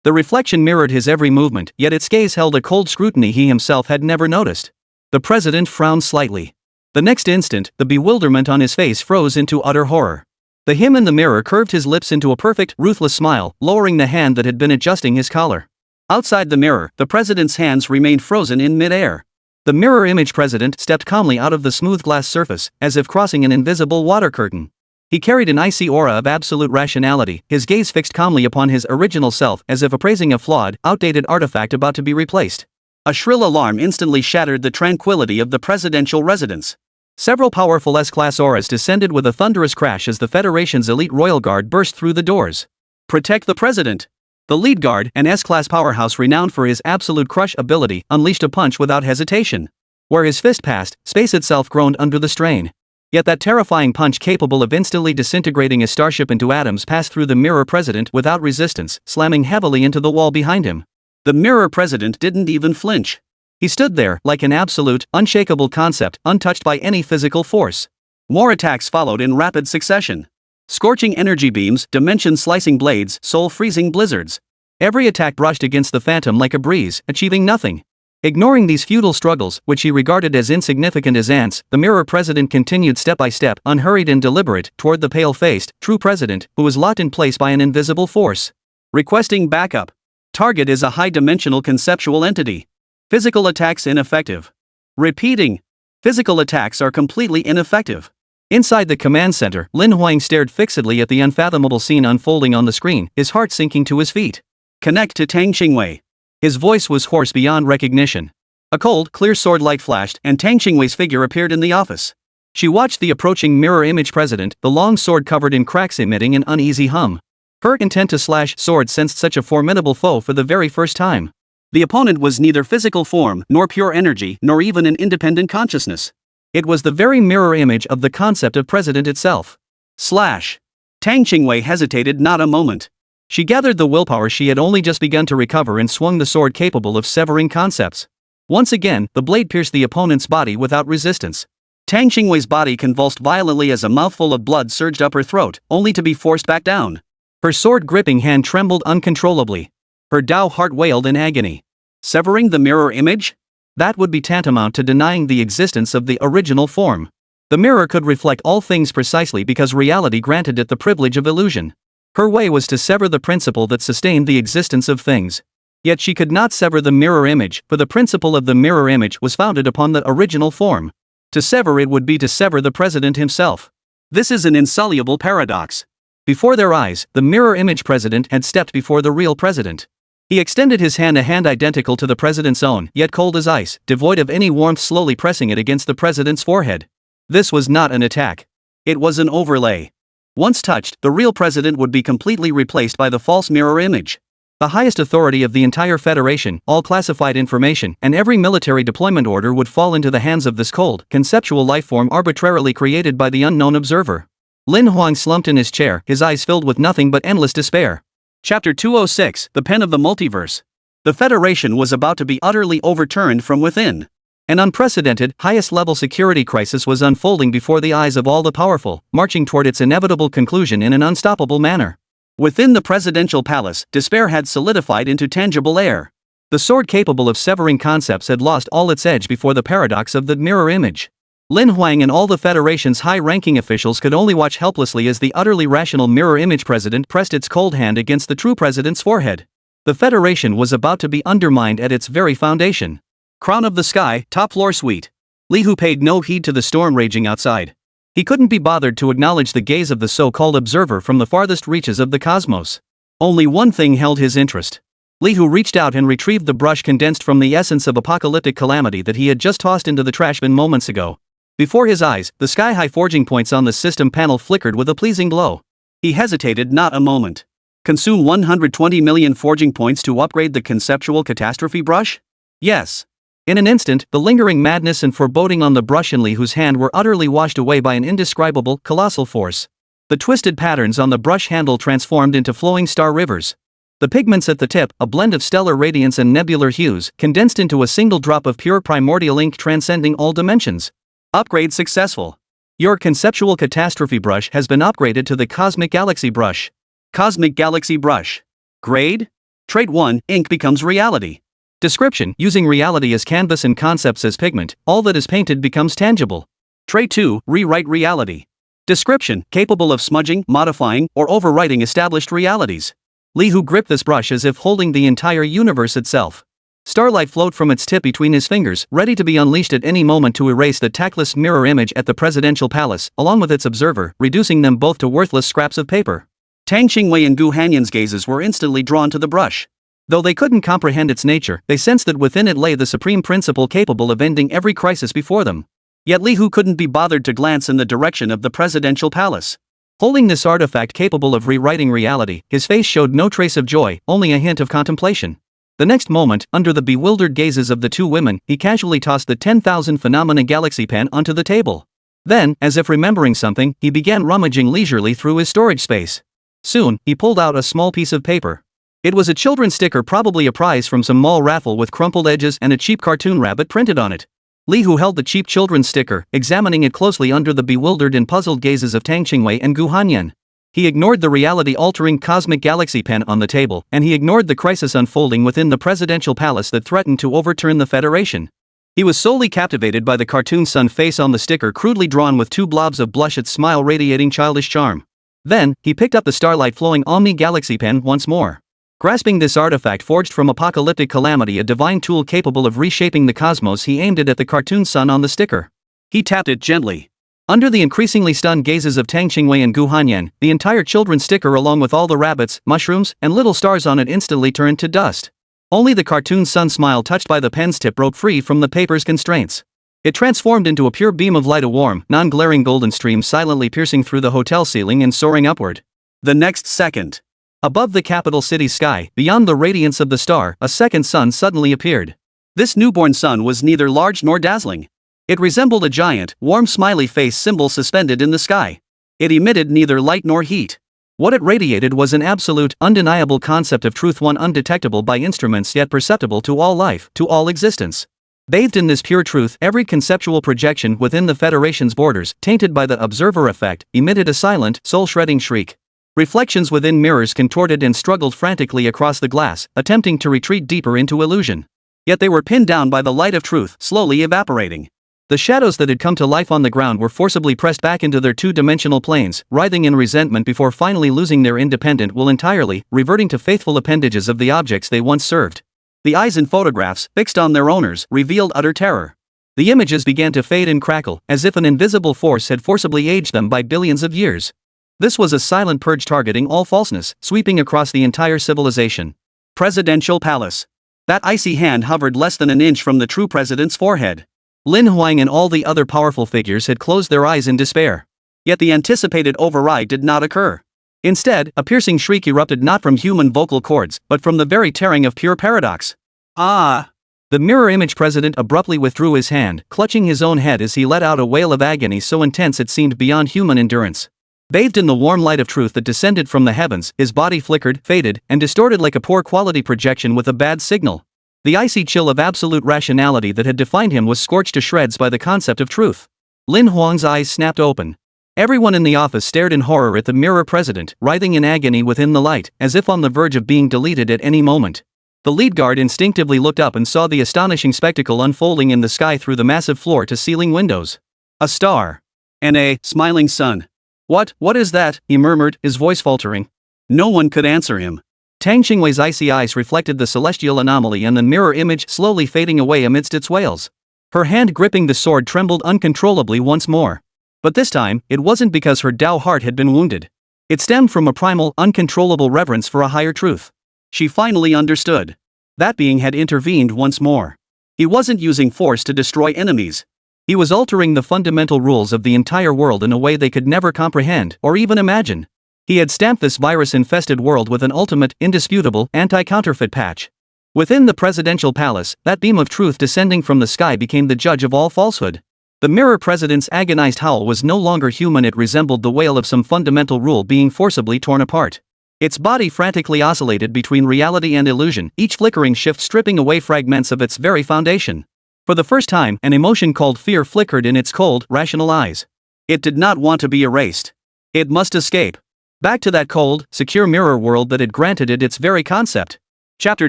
The reflection mirrored his every movement, yet its gaze held a cold scrutiny he himself had never noticed. The president frowned slightly. The next instant, the bewilderment on his face froze into utter horror. The him in the mirror curved his lips into a perfect, ruthless smile, lowering the hand that had been adjusting his collar. Outside the mirror, the president's hands remained frozen in mid-air. The mirror image president stepped calmly out of the smooth glass surface, as if crossing an invisible water curtain. He carried an icy aura of absolute rationality, his gaze fixed calmly upon his original self as if appraising a flawed, outdated artifact about to be replaced. A shrill alarm instantly shattered the tranquility of the presidential residence. Several powerful S-class auras descended with a thunderous crash as the Federation's elite royal guard burst through the doors. Protect the president! The lead guard, an S-class powerhouse renowned for his absolute crush ability, unleashed a punch without hesitation. Where his fist passed, space itself groaned under the strain. Yet that terrifying punch capable of instantly disintegrating a starship into atoms passed through the mirror president without resistance, slamming heavily into the wall behind him. The mirror president didn't even flinch. He stood there, like an absolute, unshakable concept, untouched by any physical force. More attacks followed in rapid succession. Scorching energy beams, dimension-slicing blades, soul-freezing blizzards. Every attack brushed against the phantom like a breeze, achieving nothing. Ignoring these futile struggles, which he regarded as insignificant as ants, the mirror president continued step by step, unhurried and deliberate, toward the pale-faced, true president, who was locked in place by an invisible force. Requesting backup. Target is a high-dimensional conceptual entity. Physical attacks ineffective. Repeating. Physical attacks are completely ineffective. Inside the command center, Lin Huang stared fixedly at the unfathomable scene unfolding on the screen, his heart sinking to his feet. Connect to Tang Qingwei. His voice was hoarse beyond recognition. A cold, clear sword light flashed, and Tang Qingwei's figure appeared in the office. She watched the approaching mirror image president, the long sword covered in cracks emitting an uneasy hum. Her intent to slash sword sensed such a formidable foe for the very first time. The opponent was neither physical form, nor pure energy, nor even an independent consciousness. It was the very mirror image of the concept of president itself. Slash. Tang Qingwei hesitated not a moment. She gathered the willpower she had only just begun to recover and swung the sword capable of severing concepts. Once again, the blade pierced the opponent's body without resistance. Tang Qingwei's body convulsed violently as a mouthful of blood surged up her throat, only to be forced back down. Her sword-gripping hand trembled uncontrollably. Her Dao heart wailed in agony. Severing the mirror image? That would be tantamount to denying the existence of the original form. The mirror could reflect all things precisely because reality granted it the privilege of illusion. Her way was to sever the principle that sustained the existence of things. Yet she could not sever the mirror image, for the principle of the mirror image was founded upon the original form. To sever it would be to sever the president himself. This is an insoluble paradox. Before their eyes, the mirror image president had stepped before the real president. He extended his hand, a hand identical to the president's own, yet cold as ice, devoid of any warmth, slowly pressing it against the president's forehead. This was not an attack. It was an overlay. Once touched, the real president would be completely replaced by the false mirror image. The highest authority of the entire Federation, all classified information, and every military deployment order would fall into the hands of this cold, conceptual lifeform arbitrarily created by the unknown observer. Lin Huang slumped in his chair, his eyes filled with nothing but endless despair. Chapter 206, The Pen of the Multiverse. The Federation was about to be utterly overturned from within. An unprecedented, highest-level security crisis was unfolding before the eyes of all the powerful, marching toward its inevitable conclusion in an unstoppable manner. Within the presidential palace, despair had solidified into tangible air. The sword capable of severing concepts had lost all its edge before the paradox of the mirror image. Lin Huang and all the Federation's high-ranking officials could only watch helplessly as the utterly rational mirror image president pressed its cold hand against the true president's forehead. The Federation was about to be undermined at its very foundation. Crown of the Sky, top floor suite. Li Hu paid no heed to the storm raging outside. He couldn't be bothered to acknowledge the gaze of the so-called observer from the farthest reaches of the cosmos. Only one thing held his interest. Li Hu reached out and retrieved the brush condensed from the essence of apocalyptic calamity that he had just tossed into the trash bin moments ago. Before his eyes, the sky-high forging points on the system panel flickered with a pleasing glow. He hesitated not a moment. Consume 120 million forging points to upgrade the conceptual catastrophe brush? Yes. In an instant, the lingering madness and foreboding on the brush in Li Hu's hand were utterly washed away by an indescribable, colossal force. The twisted patterns on the brush handle transformed into flowing star rivers. The pigments at the tip, a blend of stellar radiance and nebular hues, condensed into a single drop of pure primordial ink transcending all dimensions. Upgrade successful. Your conceptual catastrophe brush has been upgraded to the Cosmic Galaxy brush. Cosmic Galaxy brush. Grade? Trait 1, ink becomes reality. Description: using reality as canvas and concepts as pigment, all that is painted becomes tangible. Trait 2, rewrite reality. Description: capable of smudging, modifying, or overwriting established realities. Li Hu gripped this brush as if holding the entire universe itself. Starlight flowed from its tip between his fingers, ready to be unleashed at any moment to erase the tactless mirror image at the presidential palace, along with its observer, reducing them both to worthless scraps of paper. Tang Qingwei and Gu Hanyan's gazes were instantly drawn to the brush. Though they couldn't comprehend its nature, they sensed that within it lay the supreme principle capable of ending every crisis before them. Yet Li Hu couldn't be bothered to glance in the direction of the presidential palace. Holding this artifact capable of rewriting reality, his face showed no trace of joy, only a hint of contemplation. The next moment, under the bewildered gazes of the two women, he casually tossed the 10,000 Phenomena Galaxy pen onto the table. Then, as if remembering something, he began rummaging leisurely through his storage space. Soon, he pulled out a small piece of paper. It was a children's sticker, probably a prize from some mall raffle, with crumpled edges and a cheap cartoon rabbit printed on it. Li Hu held the cheap children's sticker, examining it closely under the bewildered and puzzled gazes of Tang Qingwei and Gu Hanyan. He ignored the reality-altering Cosmic Galaxy pen on the table, and he ignored the crisis unfolding within the presidential palace that threatened to overturn the Federation. He was solely captivated by the cartoon sun face on the sticker, crudely drawn with two blobs of blush, its smile radiating childish charm. Then, he picked up the starlight-flowing Omni Galaxy pen once more. Grasping this artifact forged from apocalyptic calamity, a divine tool capable of reshaping the cosmos, he aimed it at the cartoon sun on the sticker. He tapped it gently. Under the increasingly stunned gazes of Tang Qingwei and Gu Hanyan, the entire children's sticker, along with all the rabbits, mushrooms, and little stars on it, instantly turned to dust. Only the cartoon sun smile touched by the pen's tip broke free from the paper's constraints. It transformed into a pure beam of light, a warm, non-glaring golden stream silently piercing through the hotel ceiling and soaring upward. The next second, above the capital city's sky, beyond the radiance of the star, a second sun suddenly appeared. This newborn sun was neither large nor dazzling. It resembled a giant, warm smiley face symbol suspended in the sky. It emitted neither light nor heat. What it radiated was an absolute, undeniable concept of truth, one undetectable by instruments yet perceptible to all life, to all existence. Bathed in this pure truth, every conceptual projection within the Federation's borders, tainted by the observer effect, emitted a silent, soul-shredding shriek. Reflections within mirrors contorted and struggled frantically across the glass, attempting to retreat deeper into illusion. Yet they were pinned down by the light of truth, slowly evaporating. The shadows that had come to life on the ground were forcibly pressed back into their two-dimensional planes, writhing in resentment before finally losing their independent will entirely, reverting to faithful appendages of the objects they once served. The eyes in photographs, fixed on their owners, revealed utter terror. The images began to fade and crackle, as if an invisible force had forcibly aged them by billions of years. This was a silent purge targeting all falseness, sweeping across the entire civilization. Presidential Palace. That icy hand hovered less than an inch from the true president's forehead. Lin Huang and all the other powerful figures had closed their eyes in despair. Yet the anticipated override did not occur. Instead, a piercing shriek erupted not from human vocal cords, but from the very tearing of pure paradox. Ah! The mirror image president abruptly withdrew his hand, clutching his own head as he let out a wail of agony so intense it seemed beyond human endurance. Bathed in the warm light of truth that descended from the heavens, his body flickered, faded, and distorted like a poor quality projection with a bad signal. The icy chill of absolute rationality that had defined him was scorched to shreds by the concept of truth. Lin Huang's eyes snapped open. Everyone in the office stared in horror at the mirror president, writhing in agony within the light, as if on the verge of being deleted at any moment. The lead guard instinctively looked up and saw the astonishing spectacle unfolding in the sky through the massive floor-to-ceiling windows. A star. And a smiling sun. What is that?" he murmured, his voice faltering. No one could answer him. Tang Xingwei's icy eyes reflected the celestial anomaly and the mirror image slowly fading away amidst its wails. Her hand gripping the sword trembled uncontrollably once more. But this time, it wasn't because her Tao heart had been wounded. It stemmed from a primal, uncontrollable reverence for a higher truth. She finally understood. That being had intervened once more. He wasn't using force to destroy enemies. He was altering the fundamental rules of the entire world in a way they could never comprehend or even imagine. He had stamped this virus-infested world with an ultimate, indisputable, anti-counterfeit patch. Within the presidential palace, that beam of truth descending from the sky became the judge of all falsehood. The mirror president's agonized howl was no longer human, it resembled the wail of some fundamental rule being forcibly torn apart. Its body frantically oscillated between reality and illusion, each flickering shift stripping away fragments of its very foundation. For the first time, an emotion called fear flickered in its cold, rational eyes. It did not want to be erased. It must escape. Back to that cold, secure mirror world that had granted it its very concept. Chapter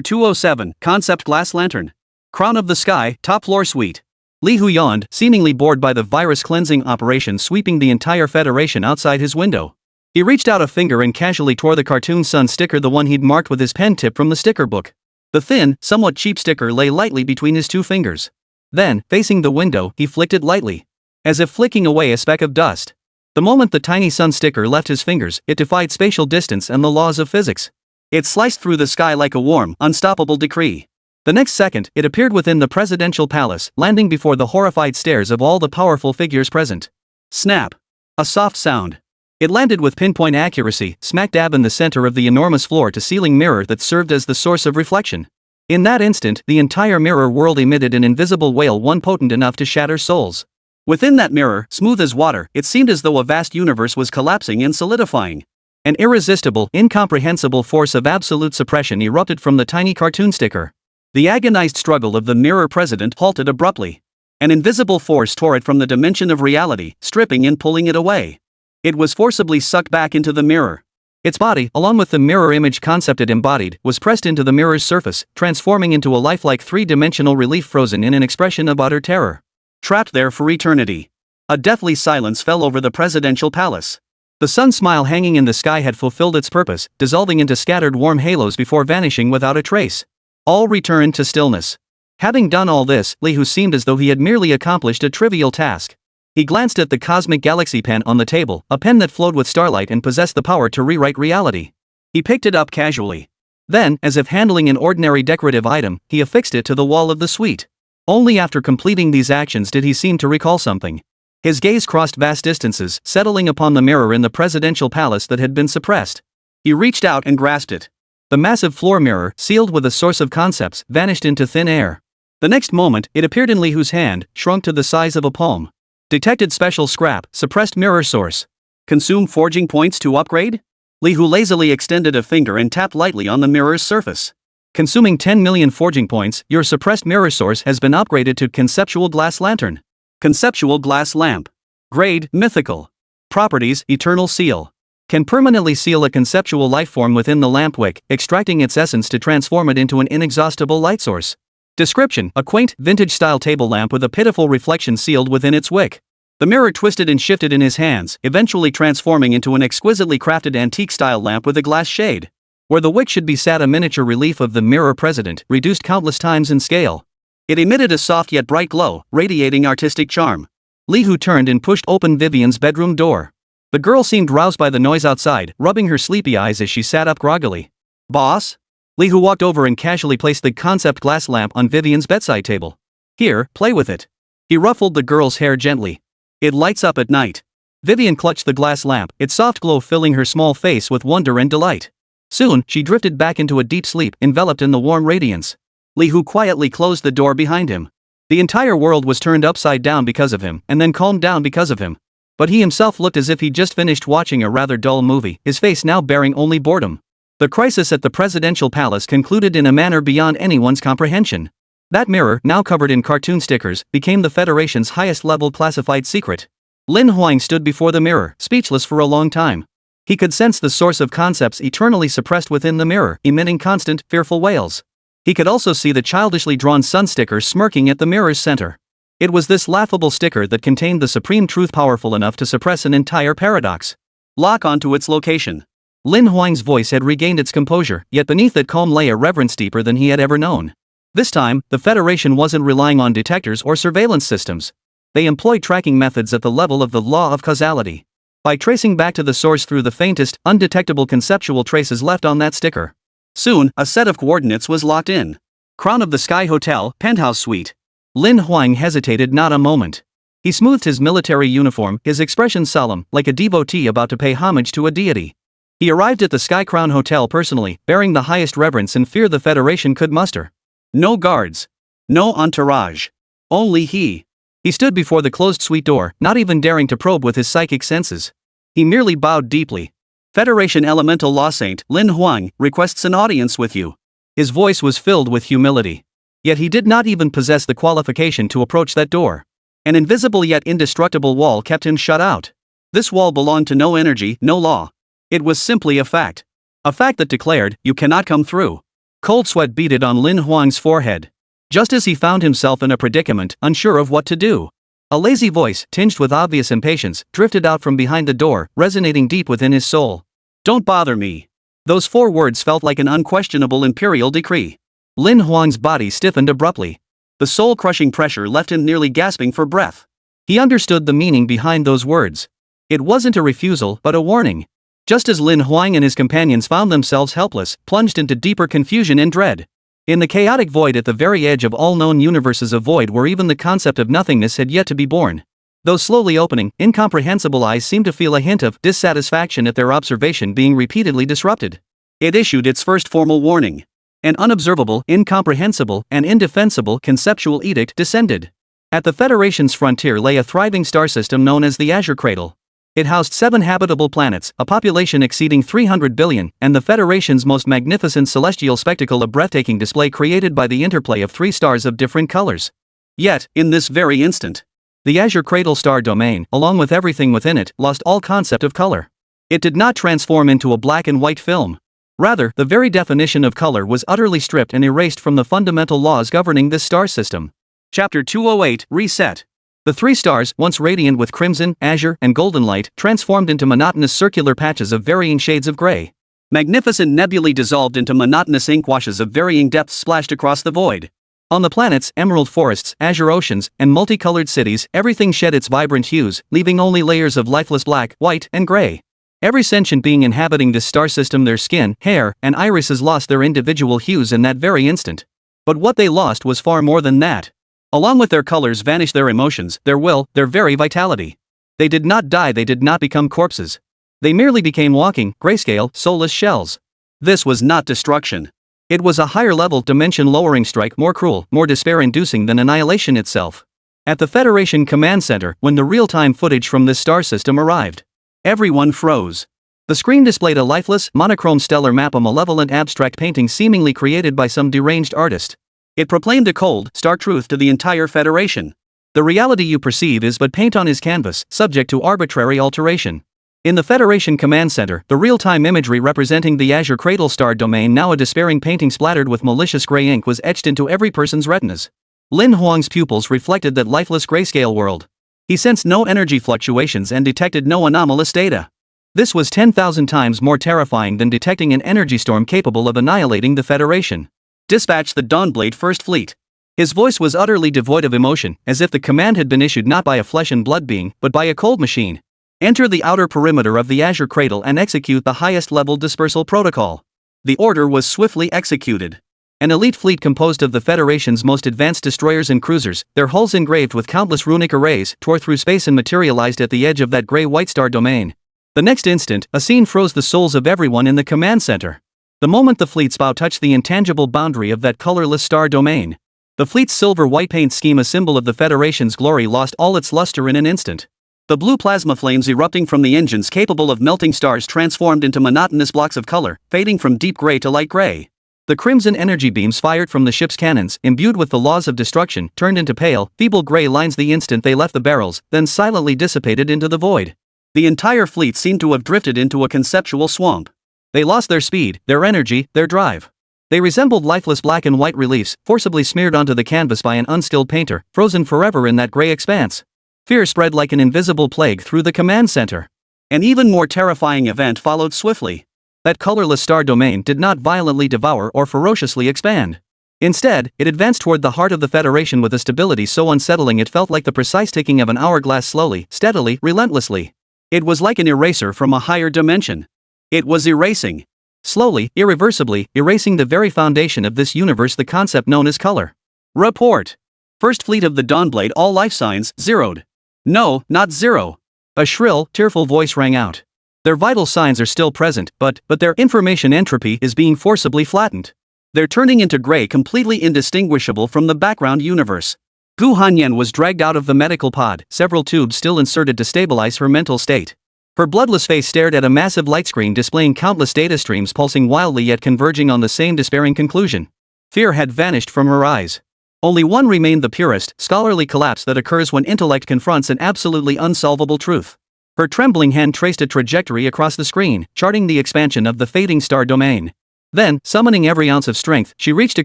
207, Concept Glass Lantern. Crown of the Sky, Top Floor Suite. Li Hu yawned, seemingly bored by the virus-cleansing operation sweeping the entire Federation outside his window. He reached out a finger and casually tore the cartoon sun sticker, the one he'd marked with his pen tip from the sticker book. The thin, somewhat cheap sticker lay lightly between his two fingers. Then, facing the window, he flicked it lightly. As if flicking away a speck of dust. The moment the tiny sun sticker left his fingers, it defied spatial distance and the laws of physics. It sliced through the sky like a warm, unstoppable decree. The next second, it appeared within the presidential palace, landing before the horrified stares of all the powerful figures present. Snap. A soft sound. It landed with pinpoint accuracy, smack dab in the center of the enormous floor-to-ceiling mirror that served as the source of reflection. In that instant, the entire mirror world emitted an invisible wail, one potent enough to shatter souls. Within that mirror, smooth as water, it seemed as though a vast universe was collapsing and solidifying. An irresistible, incomprehensible force of absolute suppression erupted from the tiny cartoon sticker. The agonized struggle of the mirror president halted abruptly. An invisible force tore it from the dimension of reality, stripping and pulling it away. It was forcibly sucked back into the mirror. Its body, along with the mirror image concept it embodied, was pressed into the mirror's surface, transforming into a lifelike three-dimensional relief frozen in an expression of utter terror. Trapped there for eternity. A deathly silence fell over the presidential palace. The sun smile hanging in the sky had fulfilled its purpose, dissolving into scattered warm halos before vanishing without a trace. All returned to stillness. Having done all this, Li Hu seemed as though he had merely accomplished a trivial task. He glanced at the cosmic galaxy pen on the table, a pen that flowed with starlight and possessed the power to rewrite reality. He picked it up casually. Then, as if handling an ordinary decorative item, he affixed it to the wall of the suite. Only after completing these actions did he seem to recall something. His gaze crossed vast distances, settling upon the mirror in the presidential palace that had been suppressed. He reached out and grasped it. The massive floor mirror, sealed with a source of concepts, vanished into thin air. The next moment, it appeared in Li Hu's hand, shrunk to the size of a palm. Detected special scrap, suppressed mirror source. Consume forging points to upgrade? Li Hu lazily extended a finger and tapped lightly on the mirror's surface. Consuming 10 million forging points, your suppressed mirror source has been upgraded to Conceptual Glass Lantern. Conceptual Glass Lamp. Grade, Mythical. Properties, Eternal Seal. Can permanently seal a conceptual lifeform within the lamp wick, extracting its essence to transform it into an inexhaustible light source. Description: a quaint, vintage-style table lamp with a pitiful reflection sealed within its wick. The mirror twisted and shifted in his hands, eventually transforming into an exquisitely crafted antique-style lamp with a glass shade. Where the wick should be sat a miniature relief of the mirror president, reduced countless times in scale. It emitted a soft yet bright glow, radiating artistic charm. Li Hu turned and pushed open Vivian's bedroom door. The girl seemed roused by the noise outside, rubbing her sleepy eyes as she sat up groggily. Boss? Li Hu walked over and casually placed the concept glass lamp on Vivian's bedside table. Here, play with it. He ruffled the girl's hair gently. It lights up at night. Vivian clutched the glass lamp, its soft glow filling her small face with wonder and delight. Soon, she drifted back into a deep sleep, enveloped in the warm radiance. Li Hu quietly closed the door behind him. The entire world was turned upside down because of him, and then calmed down because of him. But he himself looked as if he'd just finished watching a rather dull movie, his face now bearing only boredom. The crisis at the presidential palace concluded in a manner beyond anyone's comprehension. That mirror, now covered in cartoon stickers, became the Federation's highest-level classified secret. Lin Huang stood before the mirror, speechless for a long time. He could sense the source of concepts eternally suppressed within the mirror, emitting constant, fearful wails. He could also see the childishly drawn sun sticker smirking at the mirror's center. It was this laughable sticker that contained the supreme truth powerful enough to suppress an entire paradox. Lock onto its location. Lin Huang's voice had regained its composure, yet beneath that calm lay a reverence deeper than he had ever known. This time, the Federation wasn't relying on detectors or surveillance systems. They employed tracking methods at the level of the law of causality. By tracing back to the source through the faintest, undetectable conceptual traces left on that sticker. Soon, a set of coordinates was locked in. Crown of the Sky Hotel, penthouse suite. Lin Huang hesitated not a moment. He smoothed his military uniform, his expression solemn, like a devotee about to pay homage to a deity. He arrived at the Sky Crown Hotel personally, bearing the highest reverence and fear the Federation could muster. No guards. No entourage. Only he. He stood before the closed suite door, not even daring to probe with his psychic senses. He merely bowed deeply. Federation Elemental Law Saint Lin Huang requests an audience with you. His voice was filled with humility. Yet he did not even possess the qualification to approach that door. An invisible yet indestructible wall kept him shut out. This wall belonged to no energy, no law. It was simply a fact. A fact that declared, you cannot come through. Cold sweat beaded on Lin Huang's forehead. Just as he found himself in a predicament, unsure of what to do. A lazy voice, tinged with obvious impatience, drifted out from behind the door, resonating deep within his soul. Don't bother me. Those 4 words felt like an unquestionable imperial decree. Lin Huang's body stiffened abruptly. The soul-crushing pressure left him nearly gasping for breath. He understood the meaning behind those words. It wasn't a refusal, but a warning. Just as Lin Huang and his companions found themselves helpless, plunged into deeper confusion and dread. In the chaotic void at the very edge of all known universes of void where even the concept of nothingness had yet to be born. Those slowly opening, incomprehensible eyes seemed to feel a hint of dissatisfaction at their observation being repeatedly disrupted. It issued its first formal warning. An unobservable, incomprehensible, and indefensible conceptual edict descended. At the Federation's frontier lay a thriving star system known as the Azure Cradle. It housed 7 habitable planets, a population exceeding 300 billion, and the Federation's most magnificent celestial spectacle, a breathtaking display created by the interplay of 3 stars of different colors. Yet, in this very instant, the Azure Cradle star domain, along with everything within it, lost all concept of color. It did not transform into a black and white film. Rather, the very definition of color was utterly stripped and erased from the fundamental laws governing this star system. Chapter 208, Reset. The 3 stars, once radiant with crimson, azure, and golden light, transformed into monotonous circular patches of varying shades of gray. Magnificent nebulae dissolved into monotonous ink washes of varying depths splashed across the void. On the planets, emerald forests, azure oceans, and multicolored cities, everything shed its vibrant hues, leaving only layers of lifeless black, white, and gray. Every sentient being inhabiting this star system, their skin, hair, and irises lost their individual hues in that very instant. But what they lost was far more than that. Along with their colors vanished their emotions, their will, their very vitality. They did not die, they did not become corpses. They merely became walking, grayscale, soulless shells. This was not destruction. It was a higher-level, dimension-lowering strike, more cruel, more despair-inducing than annihilation itself. At the Federation Command Center, when the real-time footage from this star system arrived, everyone froze. The screen displayed a lifeless, monochrome stellar map, a malevolent abstract painting seemingly created by some deranged artist. It proclaimed a cold, stark truth to the entire Federation. The reality you perceive is but paint on his canvas, subject to arbitrary alteration. In the Federation Command Center, the real-time imagery representing the Azure Cradle star domain, now a despairing painting splattered with malicious gray ink, was etched into every person's retinas. Lin Huang's pupils reflected that lifeless grayscale world. He sensed no energy fluctuations and detected no anomalous data. This was 10,000 times more terrifying than detecting an energy storm capable of annihilating the Federation. Dispatch the Dawnblade First Fleet. His voice was utterly devoid of emotion, as if the command had been issued not by a flesh and blood being, but by a cold machine. Enter the outer perimeter of the Azure Cradle and execute the highest-level dispersal protocol. The order was swiftly executed. An elite fleet composed of the Federation's most advanced destroyers and cruisers, their hulls engraved with countless runic arrays, tore through space and materialized at the edge of that gray-white star domain. The next instant, a scene froze the souls of everyone in the command center. The moment the fleet's bow touched the intangible boundary of that colorless star domain, the fleet's silver-white paint scheme, a symbol of the Federation's glory, lost all its luster in an instant. The blue plasma flames erupting from the engines capable of melting stars transformed into monotonous blocks of color, fading from deep gray to light gray. The crimson energy beams fired from the ship's cannons, imbued with the laws of destruction, turned into pale, feeble gray lines the instant they left the barrels, then silently dissipated into the void. The entire fleet seemed to have drifted into a conceptual swamp. They lost their speed, their energy, their drive. They resembled lifeless black and white reliefs, forcibly smeared onto the canvas by an unskilled painter, frozen forever in that gray expanse. Fear spread like an invisible plague through the command center. An even more terrifying event followed swiftly. That colorless star domain did not violently devour or ferociously expand. Instead, it advanced toward the heart of the Federation with a stability so unsettling it felt like the precise ticking of an hourglass, slowly, steadily, relentlessly. It was like an eraser from a higher dimension. It was erasing. Slowly, irreversibly, erasing the very foundation of this universe, the concept known as color. Report. First Fleet of the Dawnblade, all life signs, zeroed. No, not zero. A shrill, tearful voice rang out. Their vital signs are still present, but their information entropy is being forcibly flattened. They're turning into gray, completely indistinguishable from the background universe. Gu Hanyan was dragged out of the medical pod, several tubes still inserted to stabilize her mental state. Her bloodless face stared at a massive light screen displaying countless data streams pulsing wildly yet converging on the same despairing conclusion. Fear had vanished from her eyes. Only one remained, the purest, scholarly collapse that occurs when intellect confronts an absolutely unsolvable truth. Her trembling hand traced a trajectory across the screen, charting the expansion of the fading star domain. Then, summoning every ounce of strength, she reached a